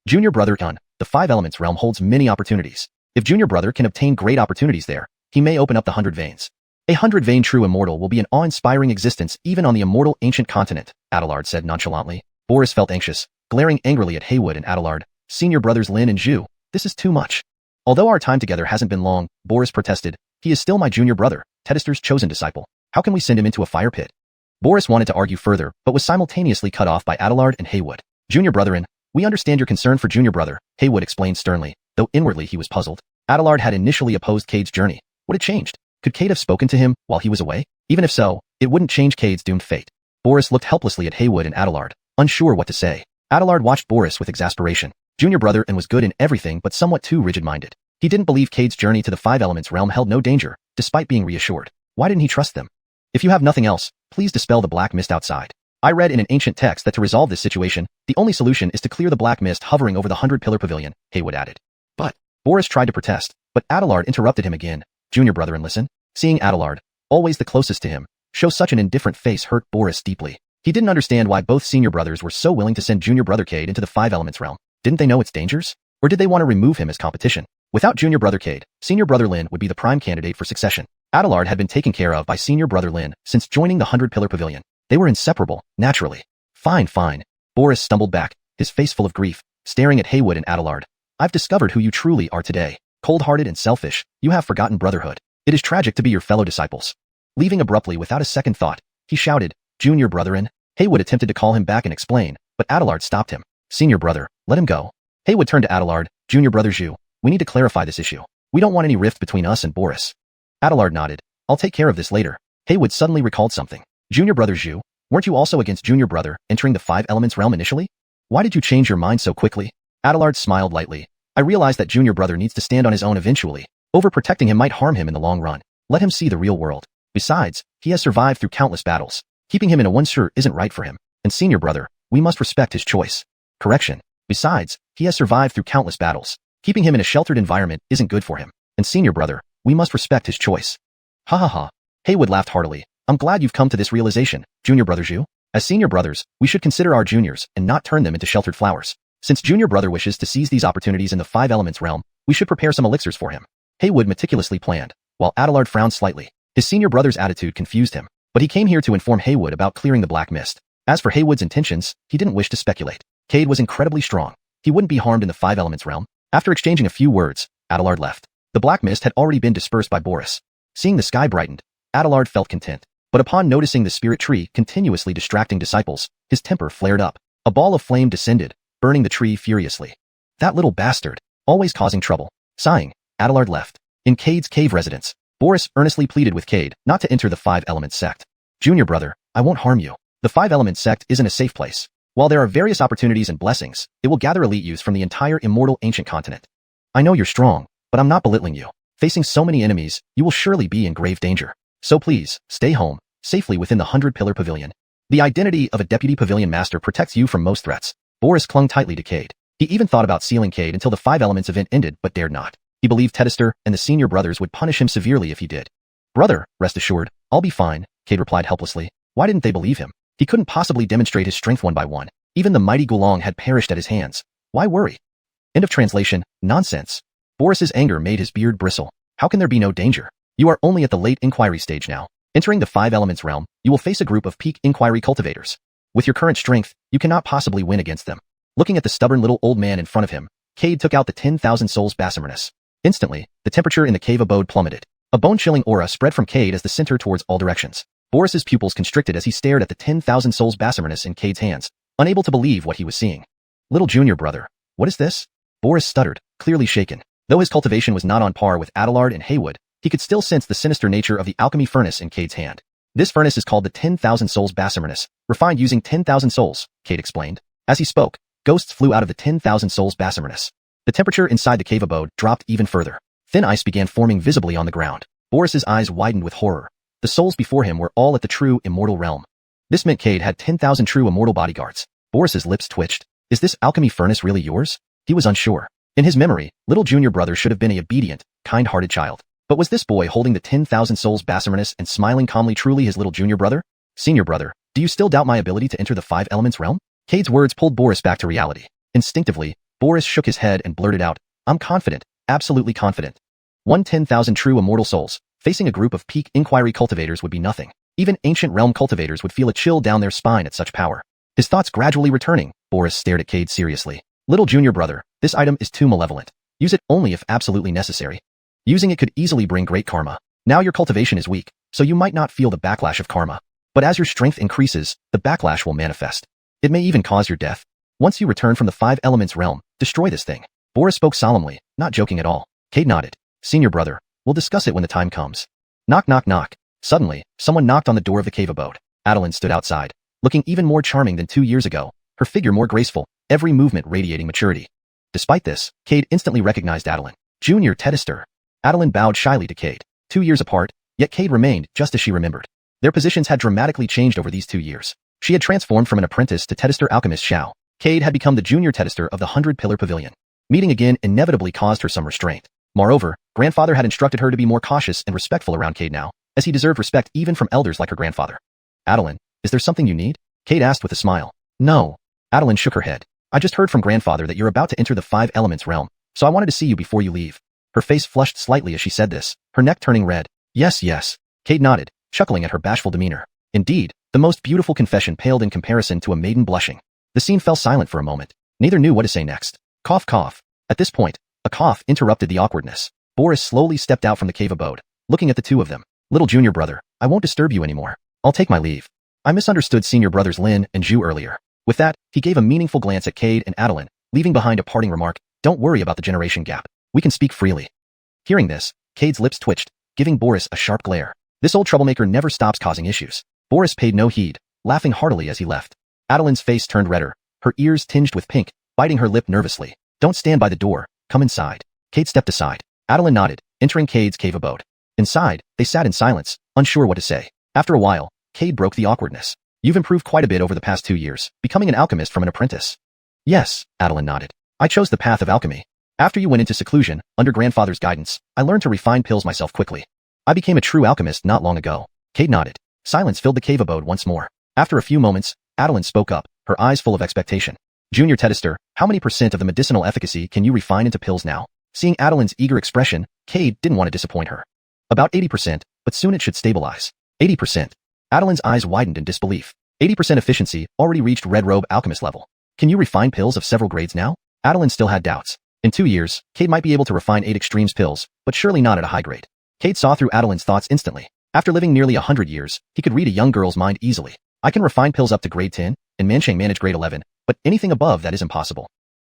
Junior brother Yun, the Five Elements realm holds many opportunities. If junior brother can obtain great opportunities there, he may open up the 100 veins. A 100-vein true immortal will be an awe-inspiring existence even on the immortal ancient continent, Adelard said nonchalantly. Boris felt anxious, glaring angrily at Haywood and Adelard. Senior brothers Lin and Zhu, this is too much. Although our time together hasn't been long, Boris protested, he is still my junior brother, Detester's chosen disciple. How can we send him into a fire pit? Boris wanted to argue further, but was simultaneously cut off by Adelard and Haywood. Junior brethren, we understand your concern for junior brother, Haywood explained sternly, though inwardly he was puzzled. Adelard had initially opposed Cade's journey. What had changed? Could Cade have spoken to him while he was away? Even if so, it wouldn't change Cade's doomed fate. Boris looked helplessly at Haywood and Adelard, unsure what to say. Adelard watched Boris with exasperation. Junior brother and was good in everything but somewhat too rigid-minded. He didn't believe Cade's journey to the Five Elements realm held no danger, despite being reassured. Why didn't he trust them? If you have nothing else, please dispel the black mist outside. I read in an ancient text that to resolve this situation, the only solution is to clear the black mist hovering over the 100-pillar pavilion, Haywood added. But, Boris tried to protest, but Adelard interrupted him again. Junior brother and listen. Seeing Adelard, always the closest to him, show such an indifferent face hurt Boris deeply. He didn't understand why both senior brothers were so willing to send junior brother Cade into the Five Elements realm. Didn't they know its dangers? Or did they want to remove him as competition? Without junior brother Cade, senior brother Lin would be the prime candidate for succession. Adelard had been taken care of by senior brother Lin since joining the 100-pillar pavilion. They were inseparable, naturally. Fine. Boris stumbled back, his face full of grief, staring at Haywood and Adelard. I've discovered who you truly are today. Cold-hearted and selfish, you have forgotten brotherhood. It is tragic to be your fellow disciples. Leaving abruptly without a second thought, he shouted, Junior brethren. Haywood attempted to call him back and explain, but Adelard stopped him. Senior brother, let him go. Haywood turned to Adelard, Junior brother Zhu, we need to clarify this issue. We don't want any rift between us and Boris. Adelard nodded, I'll take care of this later. Haywood suddenly recalled something. Junior brother Zhu, weren't you also against junior brother entering the Five Elements realm initially? Why did you change your mind so quickly? Adelard smiled lightly. I realized that junior brother needs to stand on his own eventually. Overprotecting him might harm him in the long run. Let him see the real world. Besides, he has survived through countless battles. Keeping him in a one-shot isn't right for him. And senior brother, we must respect his choice. Correction. Besides, he has survived through countless battles. Keeping him in a sheltered environment isn't good for him. And senior brother, we must respect his choice. Ha ha ha. Haywood laughed heartily. I'm glad you've come to this realization, junior brother Zhu. As senior brothers, we should consider our juniors and not turn them into sheltered flowers. Since junior brother wishes to seize these opportunities in the five elements realm, we should prepare some elixirs for him. Haywood meticulously planned, while Adelard frowned slightly. His senior brother's attitude confused him, but he came here to inform Haywood about clearing the black mist. As for Haywood's intentions, he didn't wish to speculate. Cade was incredibly strong. He wouldn't be harmed in the five elements realm. After exchanging a few words, Adelard left. The black mist had already been dispersed by Boris. Seeing the sky brightened, Adelard felt content. But upon noticing the spirit tree continuously distracting disciples, his temper flared up. A ball of flame descended, burning the tree furiously. That little bastard, always causing trouble. Sighing, Adelard left. In Cade's cave residence, Boris earnestly pleaded with Cade not to enter the five elements sect. Junior brother, I won't harm you. The five elements sect isn't a safe place. While there are various opportunities and blessings, it will gather elite youths from the entire immortal ancient continent. I know you're strong, but I'm not belittling you. Facing so many enemies, you will surely be in grave danger. So please, stay home, safely within the 100-pillar pavilion. The identity of a deputy pavilion master protects you from most threats. Boris clung tightly to Cade. He even thought about sealing Cade until the five elements event ended but dared not. He believed Tedester and the senior brothers would punish him severely if he did. Brother, rest assured, I'll be fine, Cade replied helplessly. Why didn't they believe him? He couldn't possibly demonstrate his strength one by one. Even the mighty Gulong had perished at his hands. Why worry? End of translation. Nonsense. Boris's anger made his beard bristle. How can there be no danger? You are only at the late inquiry stage now. Entering the five elements realm, you will face a group of peak inquiry cultivators. With your current strength, you cannot possibly win against them. Looking at the stubborn little old man in front of him, Cade took out the 10,000 souls Basimernus. Instantly, the temperature in the cave abode plummeted. A bone-chilling aura spread from Cade as the center towards all directions. Boris's pupils constricted as he stared at the 10,000 souls Basimernus in Cade's hands, unable to believe what he was seeing. Little junior brother, what is this? Boris stuttered, clearly shaken. Though his cultivation was not on par with Adelard and Haywood, he could still sense the sinister nature of the alchemy furnace in Cade's hand. This furnace is called the 10,000 souls Basimernus, refined using 10,000 souls, Cade explained. As he spoke, ghosts flew out of the 10,000 souls Basimernus. The temperature inside the cave abode dropped even further. Thin ice began forming visibly on the ground. Boris's eyes widened with horror. The souls before him were all at the true immortal realm. This meant Cade had 10,000 true immortal bodyguards. Boris's lips twitched. Is this alchemy furnace really yours? He was unsure. In his memory, little junior brother should have been an obedient, kind-hearted child. But was this boy holding the 10,000 souls Basimernus and smiling calmly truly his little junior brother? Senior brother, do you still doubt my ability to enter the five elements realm? Cade's words pulled Boris back to reality. Instinctively, Boris shook his head and blurted out, I'm confident, absolutely confident. 10,000 true immortal souls, facing a group of peak inquiry cultivators would be nothing. Even ancient realm cultivators would feel a chill down their spine at such power. His thoughts gradually returning, Boris stared at Cade seriously. Little junior brother, this item is too malevolent. Use it only if absolutely necessary. Using it could easily bring great karma. Now your cultivation is weak, so you might not feel the backlash of karma. But as your strength increases, the backlash will manifest. It may even cause your death. Once you return from the five elements realm, destroy this thing. Boris spoke solemnly, not joking at all. Cade nodded. Senior brother, we'll discuss it when the time comes. Knock knock knock. Suddenly, someone knocked on the door of the cave abode. Adeline stood outside, looking even more charming than 2 years ago, her figure more graceful, every movement radiating maturity. Despite this, Cade instantly recognized Adeline. Junior Tedester. Adeline bowed shyly to Cade. 2 years apart, yet Cade remained just as she remembered. Their positions had dramatically changed over these 2 years. She had transformed from an apprentice to Tedester alchemist Xiao. Cade had become the junior Tedester of the 100-pillar pavilion. Meeting again inevitably caused her some restraint. Moreover, grandfather had instructed her to be more cautious and respectful around Cade now, as he deserved respect even from elders like her grandfather. Adeline, is there something you need? Cade asked with a smile. No. Adeline shook her head. I just heard from grandfather that you're about to enter the five elements realm, so I wanted to see you before you leave. Her face flushed slightly as she said this, her neck turning red. Yes, yes. Cade nodded, chuckling at her bashful demeanor. Indeed, the most beautiful confession paled in comparison to a maiden blushing. The scene fell silent for a moment. Neither knew what to say next. Cough cough. At this point, a cough interrupted the awkwardness. Boris slowly stepped out from the cave abode, looking at the two of them. Little junior brother, I won't disturb you anymore. I'll take my leave. I misunderstood senior brothers Lin and Zhu earlier. With that, he gave a meaningful glance at Cade and Adeline, leaving behind a parting remark. Don't worry about the generation gap. We can speak freely. Hearing this, Cade's lips twitched, giving Boris a sharp glare. This old troublemaker never stops causing issues. Boris paid no heed, laughing heartily as he left. Adeline's face turned redder, her ears tinged with pink, biting her lip nervously. Don't stand by the door, come inside. Cade stepped aside. Adeline nodded, entering Cade's cave abode. Inside, they sat in silence, unsure what to say. After a while, Cade broke the awkwardness. You've improved quite a bit over the past 2 years, becoming an alchemist from an apprentice. Yes, Adeline nodded. I chose the path of alchemy. After you went into seclusion, under grandfather's guidance, I learned to refine pills myself quickly. I became a true alchemist not long ago. Cade nodded. Silence filled the cave abode once more. After a few moments, Adeline spoke up, her eyes full of expectation. Junior Tedister, how many % of the medicinal efficacy can you refine into pills now? Seeing Adeline's eager expression, Cade didn't want to disappoint her. About 80%, but soon it should stabilize. 80%. Adeline's eyes widened in disbelief. 80% efficiency already reached Red Robe Alchemist level. Can you refine pills of several grades now? Adeline still had doubts. In 2 years, Cade might be able to refine 8 extremes pills, but surely not at a high grade. Cade saw through Adeline's thoughts instantly. After living nearly 100 years, he could read a young girl's mind easily. I can refine pills up to grade 10, and Manchang manage grade 11, but anything above that is impossible.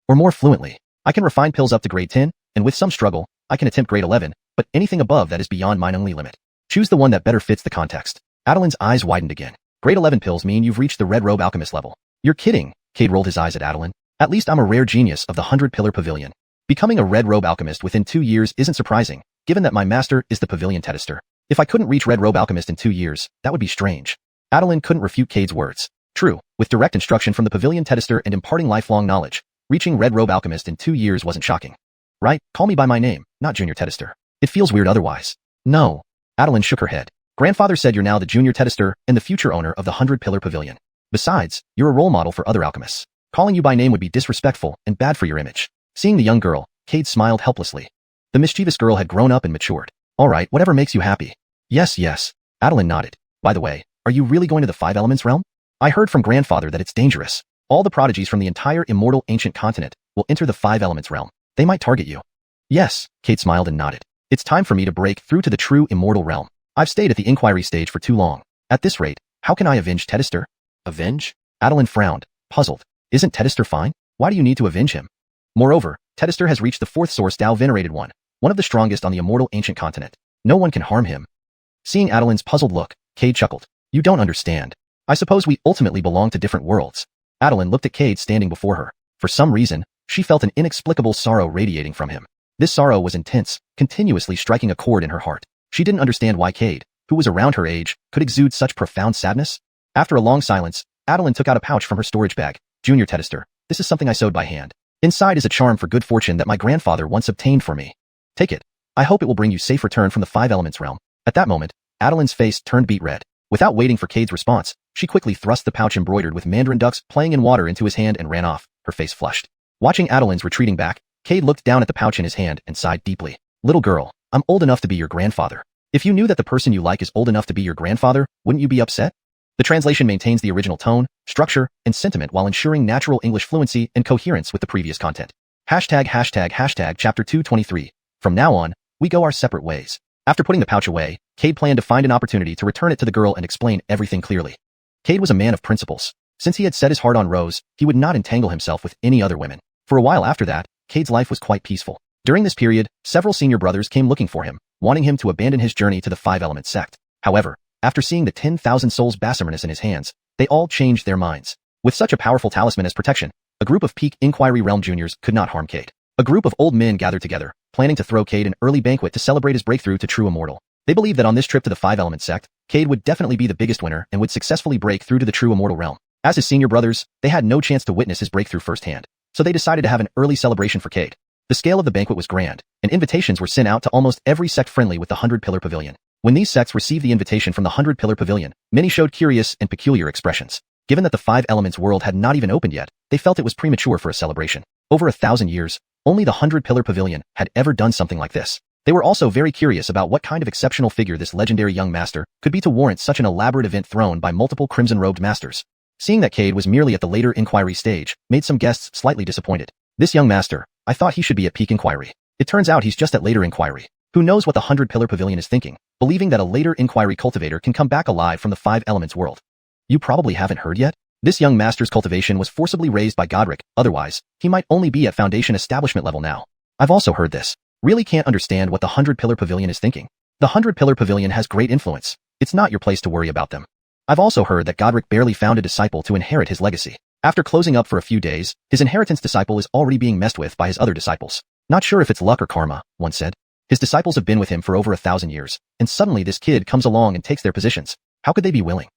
Or more fluently, I can refine pills up to grade 10, and with some struggle, I can attempt grade 11, but anything above that is beyond mine only limit. Choose the one that better fits the context. Adeline's eyes widened again. Grade 11 pills mean you've reached the Red Robe Alchemist level. You're kidding, Cade rolled his eyes at Adeline. At least I'm a rare genius of the 100-pillar pavilion. Becoming a Red Robe Alchemist within 2 years isn't surprising, given that my master is the Pavilion Tedister. If I couldn't reach Red Robe Alchemist in 2 years, that would be strange. Adeline couldn't refute Cade's words. True, with direct instruction from the Pavilion Tedister and imparting lifelong knowledge, reaching Red Robe Alchemist in 2 years wasn't shocking. Right, call me by my name, not Junior Tedister. It feels weird otherwise. No. Adeline shook her head. Grandfather said you're now the Junior Tedister and the future owner of the 100-pillar pavilion. Besides, you're a role model for other alchemists. Calling you by name would be disrespectful and bad for your image. Seeing the young girl, Cade smiled helplessly. The mischievous girl had grown up and matured. All right, whatever makes you happy. Yes. Adeline nodded. By the way, are you really going to the 5 Elements realm? I heard from Grandfather that it's dangerous. All the prodigies from the entire immortal ancient continent will enter the 5 Elements realm. They might target you. Yes, Cade smiled and nodded. It's time for me to break through to the true immortal realm. I've stayed at the inquiry stage for too long. At this rate, how can I avenge Tedister? Avenge? Adeline frowned, puzzled. Isn't Tedister fine? Why do you need to avenge him? Moreover, Tedister has reached the 4th source Tao Venerated One of the strongest on the immortal ancient continent. No one can harm him. Seeing Adeline's puzzled look, Cade chuckled. You don't understand. I suppose we ultimately belong to different worlds. Adeline looked at Cade standing before her. For some reason, she felt an inexplicable sorrow radiating from him. This sorrow was intense, continuously striking a chord in her heart. She didn't understand why Cade, who was around her age, could exude such profound sadness. After a long silence, Adeline took out a pouch from her storage bag. Junior Tedister, this is something I sewed by hand. Inside is a charm for good fortune that my grandfather once obtained for me. Take it. I hope it will bring you safe return from the 5 Elements realm. At that moment, Adeline's face turned beet red. Without waiting for Cade's response, she quickly thrust the pouch embroidered with mandarin ducks playing in water into his hand and ran off, her face flushed. Watching Adeline's retreating back, Cade looked down at the pouch in his hand and sighed deeply. Little girl, I'm old enough to be your grandfather. If you knew that the person you like is old enough to be your grandfather, wouldn't you be upset? The translation maintains the original tone, structure, and sentiment while ensuring natural English fluency and coherence with the previous content. Hashtag chapter 223. From now on, we go our separate ways. After putting the pouch away, Cade planned to find an opportunity to return it to the girl and explain everything clearly. Cade was a man of principles. Since he had set his heart on Rose, he would not entangle himself with any other women. For a while after that, Cade's life was quite peaceful. During this period, several senior brothers came looking for him, wanting him to abandon his journey to the 5 Elements sect. However, after seeing the 10,000 souls Basarmanus in his hands, they all changed their minds. With such a powerful talisman as protection, a group of peak Inquiry Realm juniors could not harm Cade. A group of old men gathered together, planning to throw Cade an early banquet to celebrate his breakthrough to true immortal. They believed that on this trip to the 5 Elements sect, Cade would definitely be the biggest winner and would successfully break through to the true immortal realm. As his senior brothers, they had no chance to witness his breakthrough firsthand, so they decided to have an early celebration for Cade. The scale of the banquet was grand, and invitations were sent out to almost every sect friendly with the 100-pillar pavilion. When these sects received the invitation from the 100-pillar pavilion, many showed curious and peculiar expressions. Given that the 5 Elements world had not even opened yet, they felt it was premature for a celebration. Over 1,000 years, only the 100-pillar pavilion had ever done something like this. They were also very curious about what kind of exceptional figure this legendary young master could be to warrant such an elaborate event thrown by multiple crimson-robed masters. Seeing that Cade was merely at the later inquiry stage made some guests slightly disappointed. This young master, I thought he should be at peak inquiry. It turns out he's just at later inquiry. Who knows what the 100-pillar pavilion is thinking, believing that a later inquiry cultivator can come back alive from the 5 Elements world. You probably haven't heard yet? This young master's cultivation was forcibly raised by Godric, otherwise, he might only be at foundation establishment level now. I've also heard this. Really can't understand what the 100-pillar pavilion is thinking. The 100-pillar pavilion has great influence. It's not your place to worry about them. I've also heard that Godric barely found a disciple to inherit his legacy. After closing up for a few days, his inheritance disciple is already being messed with by his other disciples. Not sure if it's luck or karma, one said. His disciples have been with him for over 1,000 years, and suddenly this kid comes along and takes their positions. How could they be willing?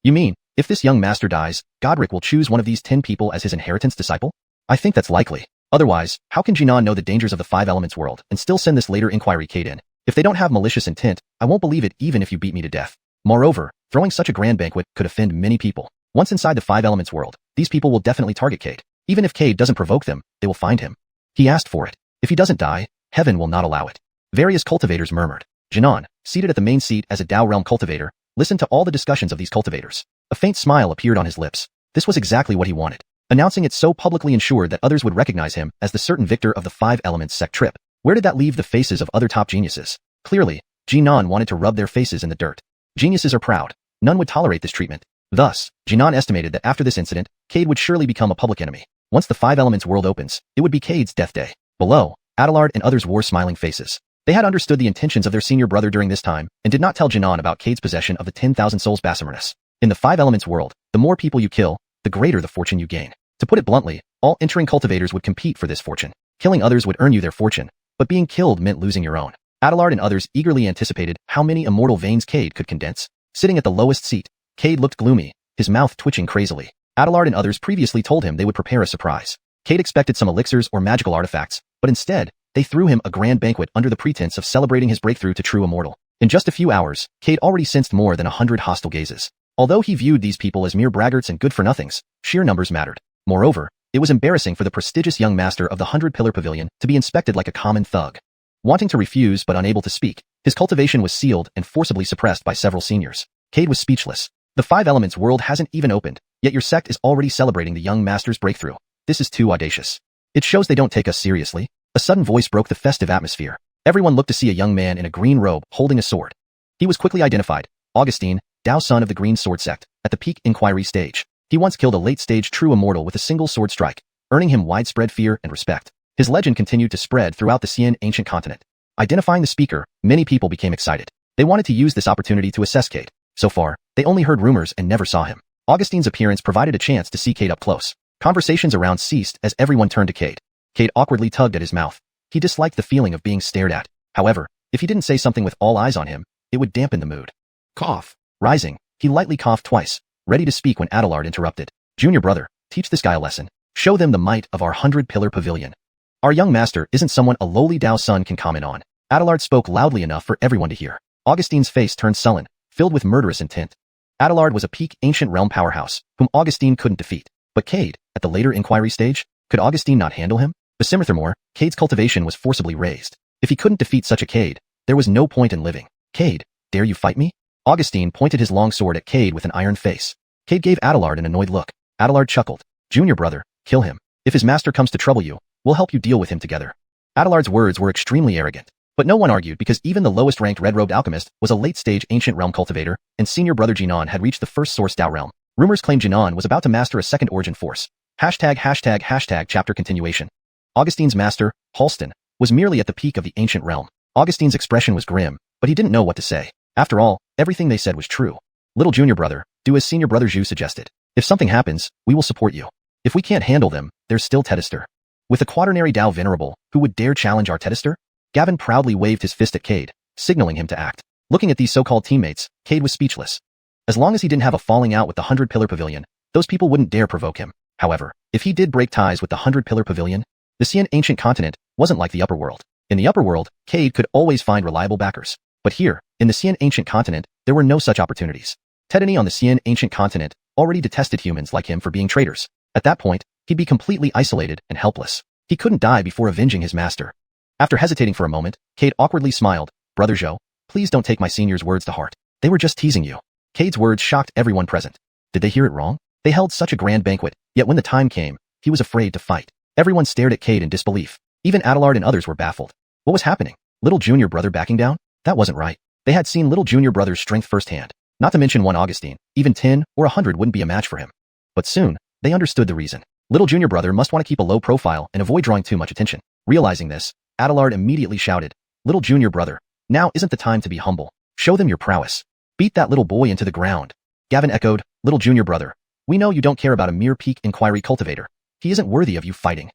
You mean, if this young master dies, Godric will choose one of these 10 people as his inheritance disciple? I think that's likely. Otherwise, how can Jinan know the dangers of the 5 Elements world and still send this later inquiry Cade in? If they don't have malicious intent, I won't believe it even if you beat me to death. Moreover, throwing such a grand banquet could offend many people. Once inside the Five Elements world, these people will definitely target Cade. Even if Cade doesn't provoke them, they will find him. He asked for it. If he doesn't die, heaven will not allow it. Various cultivators murmured. Xiuxian, seated at the main seat as a Dao realm cultivator, listened to all the discussions of these cultivators. A faint smile appeared on his lips. This was exactly what he wanted. Announcing it so publicly ensured that others would recognize him as the certain victor of the Five Elements sect trip. Where did that leave the faces of other top geniuses? Clearly, Xiuxian wanted to rub their faces in the dirt. Geniuses are proud. None would tolerate this treatment. Thus, Xiuxian estimated that after this incident, Cade would surely become a public enemy. Once the Five Elements world opens, it would be Cade's death day. Below, Abelard and others wore smiling faces. They had understood the intentions of their senior brother during this time, and did not tell Xiuxian about Cade's possession of the 10,000 souls Basimernus. In the Five Elements world, the more people you kill, the greater the fortune you gain. To put it bluntly, all entering cultivators would compete for this fortune. Killing others would earn you their fortune, but being killed meant losing your own. Abelard and others eagerly anticipated how many immortal veins Cade could condense. Sitting at the lowest seat, Cade looked gloomy, his mouth twitching crazily. Abelard and others previously told him they would prepare a surprise. Cade expected some elixirs or magical artifacts, but instead, they threw him a grand banquet under the pretense of celebrating his breakthrough to true immortal. In just a few hours, Cade already sensed more than 100 hostile gazes. Although he viewed these people as mere braggarts and good-for-nothings, sheer numbers mattered. Moreover, it was embarrassing for the prestigious young master of the 100-pillar pavilion to be inspected like a common thug. Wanting to refuse but unable to speak, his cultivation was sealed and forcibly suppressed by several seniors. Cade was speechless. The Five Elements world hasn't even opened, yet your sect is already celebrating the young master's breakthrough. This is too audacious. It shows they don't take us seriously. A sudden voice broke the festive atmosphere. Everyone looked to see a young man in a green robe holding a sword. He was quickly identified. Augustine, Dao son of the Green Sword sect, at the peak inquiry stage. He once killed a late-stage true immortal with a single sword strike, earning him widespread fear and respect. His legend continued to spread throughout the Xian ancient continent. Identifying the speaker, many people became excited. They wanted to use this opportunity to assess Cade. So far, they only heard rumors and never saw him. Augustine's appearance provided a chance to see Cade up close. Conversations around ceased as everyone turned to Cade. Cade awkwardly tugged at his mouth. He disliked the feeling of being stared at. However, if he didn't say something with all eyes on him, it would dampen the mood. Cough. Rising, he lightly coughed twice, ready to speak when Abelard interrupted. Junior brother, teach this guy a lesson. Show them the might of our 100-pillar pavilion. Our young master isn't someone a lowly Dao son can comment on. Abelard spoke loudly enough for everyone to hear. Augustine's face turned sullen, filled with murderous intent. Abelard was a peak ancient realm powerhouse, whom Augustine couldn't defeat. But Cade, at the later inquiry stage, could Augustine not handle him? Furthermore, Cade's cultivation was forcibly raised. If he couldn't defeat such a Cade, there was no point in living. Cade, dare you fight me? Augustine pointed his long sword at Cade with an iron face. Cade gave Abelard an annoyed look. Abelard chuckled. Junior brother, kill him. If his master comes to trouble you, we'll help you deal with him together. Abelard's words were extremely arrogant. But no one argued because even the lowest-ranked red-robed alchemist was a late-stage ancient realm cultivator, and senior brother Xiuxian had reached the first source Dao realm. Rumors claimed Xiuxian was about to master a second origin force. Chapter continuation. Augustine's master, Halston, was merely at the peak of the ancient realm. Augustine's expression was grim, but he didn't know what to say. After all, everything they said was true. Little junior brother, do as senior brother Xiu suggested. If something happens, we will support you. If we can't handle them, there's still Detested. With a quaternary Dao venerable, who would dare challenge our Detested? Gavin proudly waved his fist at Cade, signaling him to act. Looking at these so-called teammates, Cade was speechless. As long as he didn't have a falling out with the 100-pillar pavilion, those people wouldn't dare provoke him. However, if he did break ties with the 100-pillar pavilion, the Xian ancient continent wasn't like the upper world. In the upper world, Cade could always find reliable backers. But here, in the Xian ancient continent, there were no such opportunities. Tedany on the Xian ancient continent already detested humans like him for being traitors. At that point, he'd be completely isolated and helpless. He couldn't die before avenging his master. After hesitating for a moment, Cade awkwardly smiled. Brother Zhou, please don't take my senior's words to heart. They were just teasing you. Cade's words shocked everyone present. Did they hear it wrong? They held such a grand banquet, yet when the time came, he was afraid to fight. Everyone stared at Cade in disbelief. Even Abelard and others were baffled. What was happening? Little junior brother backing down? That wasn't right. They had seen little junior brother's strength firsthand. Not to mention one Augustine, even 10 or 100 wouldn't be a match for him. But soon, they understood the reason. Little junior brother must want to keep a low profile and avoid drawing too much attention. Realizing this, Abelard immediately shouted, Little junior brother, now isn't the time to be humble. Show them your prowess. Beat that little boy into the ground. Gavin echoed, Little junior brother, we know you don't care about a mere peak inquiry cultivator. He isn't worthy of you fighting.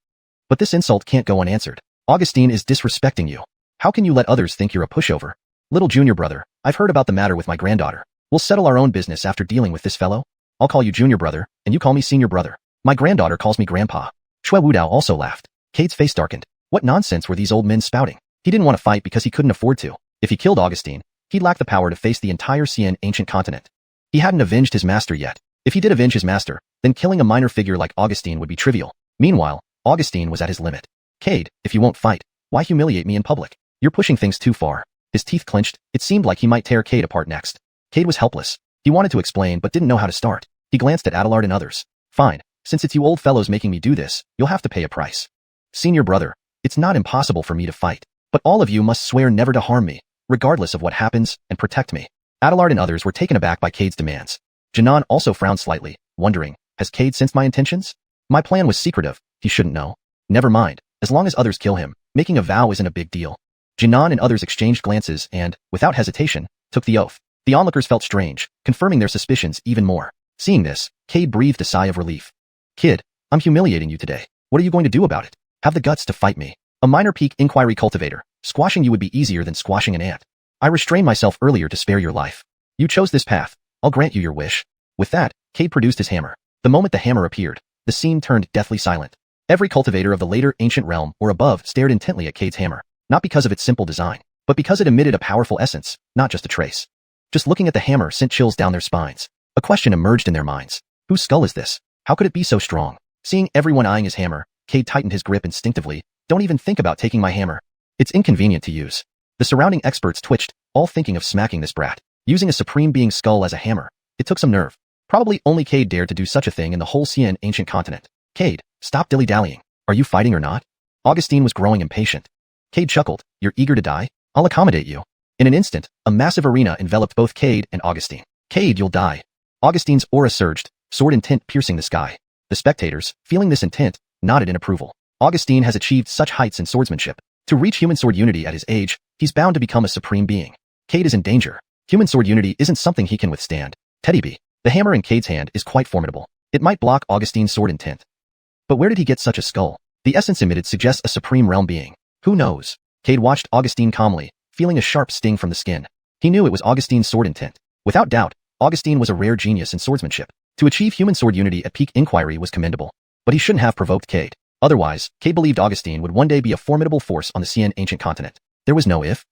But this insult can't go unanswered. Augustine is disrespecting you. How can you let others think you're a pushover? Little junior brother, I've heard about the matter with my granddaughter. We'll settle our own business after dealing with this fellow. I'll call you junior brother, and you call me senior brother. My granddaughter calls me grandpa. Shui Wudao also laughed. Cade's face darkened. What nonsense were these old men spouting? He didn't want to fight because he couldn't afford to. If he killed Augustine, he'd lack the power to face the entire Xian ancient continent. He hadn't avenged his master yet. If he did avenge his master, then killing a minor figure like Augustine would be trivial. Meanwhile, Augustine was at his limit. Cade, if you won't fight, why humiliate me in public? You're pushing things too far. His teeth clenched. It seemed like he might tear Cade apart next. Cade was helpless. He wanted to explain but didn't know how to start. He glanced at Adelard and others. Fine, since it's you old fellows making me do this, you'll have to pay a price. Senior brother, it's not impossible for me to fight, but all of you must swear never to harm me, regardless of what happens, and protect me. Adelard and others were taken aback by Cade's demands. Xuanhuan also frowned slightly, wondering, has Cade sensed my intentions? My plan was secretive, he shouldn't know. Never mind, as long as others kill him, making a vow isn't a big deal. Xuanhuan and others exchanged glances and, without hesitation, took the oath. The onlookers felt strange, confirming their suspicions even more. Seeing this, Cade breathed a sigh of relief. Kid, I'm humiliating you today. What are you going to do about it? Have the guts to fight me. A minor peak inquiry cultivator. Squashing you would be easier than squashing an ant. I restrained myself earlier to spare your life. You chose this path. I'll grant you your wish. With that, Cade produced his hammer. The moment the hammer appeared, the scene turned deathly silent. Every cultivator of the later ancient realm or above stared intently at Cade's hammer, not because of its simple design, but because it emitted a powerful essence, not just a trace. Just looking at the hammer sent chills down their spines. A question emerged in their minds. Whose skull is this? How could it be so strong? Seeing everyone eyeing his hammer, Cade tightened his grip instinctively. Don't even think about taking my hammer. It's inconvenient to use. The surrounding experts twitched, all thinking of smacking this brat. Using a supreme being's skull as a hammer, it took some nerve. Probably only Cade dared to do such a thing in the whole Xian ancient continent. Cade, stop dilly-dallying. Are you fighting or not? Augustine was growing impatient. Cade chuckled. You're eager to die? I'll accommodate you. In an instant, a massive arena enveloped both Cade and Augustine. Cade, you'll die. Augustine's aura surged, sword intent piercing the sky. The spectators, feeling this intent, nodded in approval. Augustine has achieved such heights in swordsmanship. To reach human sword unity at his age, he's bound to become a supreme being. Cade is in danger. Human sword unity isn't something he can withstand. Teddy B. The hammer in Cade's hand is quite formidable. It might block Augustine's sword intent. But where did he get such a skull? The essence emitted suggests a supreme realm being. Who knows? Cade watched Augustine calmly, feeling a sharp sting from the skin. He knew it was Augustine's sword intent. Without doubt, Augustine was a rare genius in swordsmanship. To achieve human sword unity at peak inquiry was commendable. But he shouldn't have provoked Cade. Otherwise, Cade believed Augustine would one day be a formidable force on the Xian ancient continent. There was no if.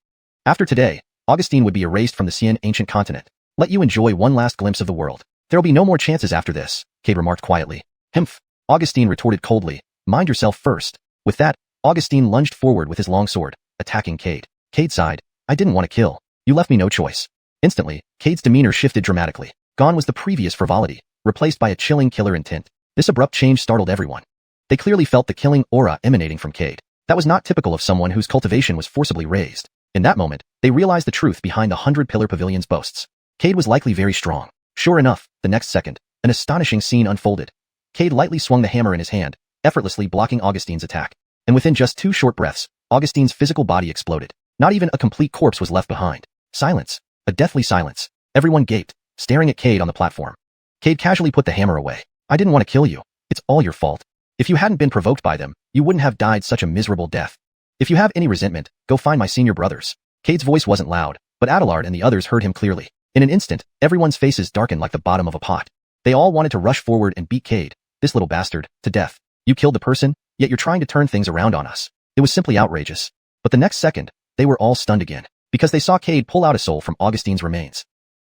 After today, Augustine would be erased from the Xian ancient continent. Let you enjoy one last glimpse of the world. There'll be no more chances after this, Cade remarked quietly. Humph. Augustine retorted coldly. Mind yourself first. With that, Augustine lunged forward with his long sword, attacking Cade. Cade sighed. I didn't want to kill. You left me no choice. Instantly, Cade's demeanor shifted dramatically. Gone was the previous frivolity, replaced by a chilling killer intent. This abrupt change startled everyone. They clearly felt the killing aura emanating from Cade. That was not typical of someone whose cultivation was forcibly raised. In that moment, they realized the truth behind the 100-pillar pavilion's boasts. Cade was likely very strong. Sure enough, the next second, an astonishing scene unfolded. Cade lightly swung the hammer in his hand, effortlessly blocking Augustine's attack. And within just 2 short breaths, Augustine's physical body exploded. Not even a complete corpse was left behind. Silence. A deathly silence. Everyone gaped, staring at Cade on the platform. Cade casually put the hammer away. I didn't want to kill you. It's all your fault. If you hadn't been provoked by them, you wouldn't have died such a miserable death. If you have any resentment, go find my senior brothers. Cade's voice wasn't loud, but Adelard and the others heard him clearly. In an instant, everyone's faces darkened like the bottom of a pot. They all wanted to rush forward and beat Cade, this little bastard, to death. You killed the person, yet you're trying to turn things around on us. It was simply outrageous. But the next second, they were all stunned again, because they saw Cade pull out a soul from Augustine's remains.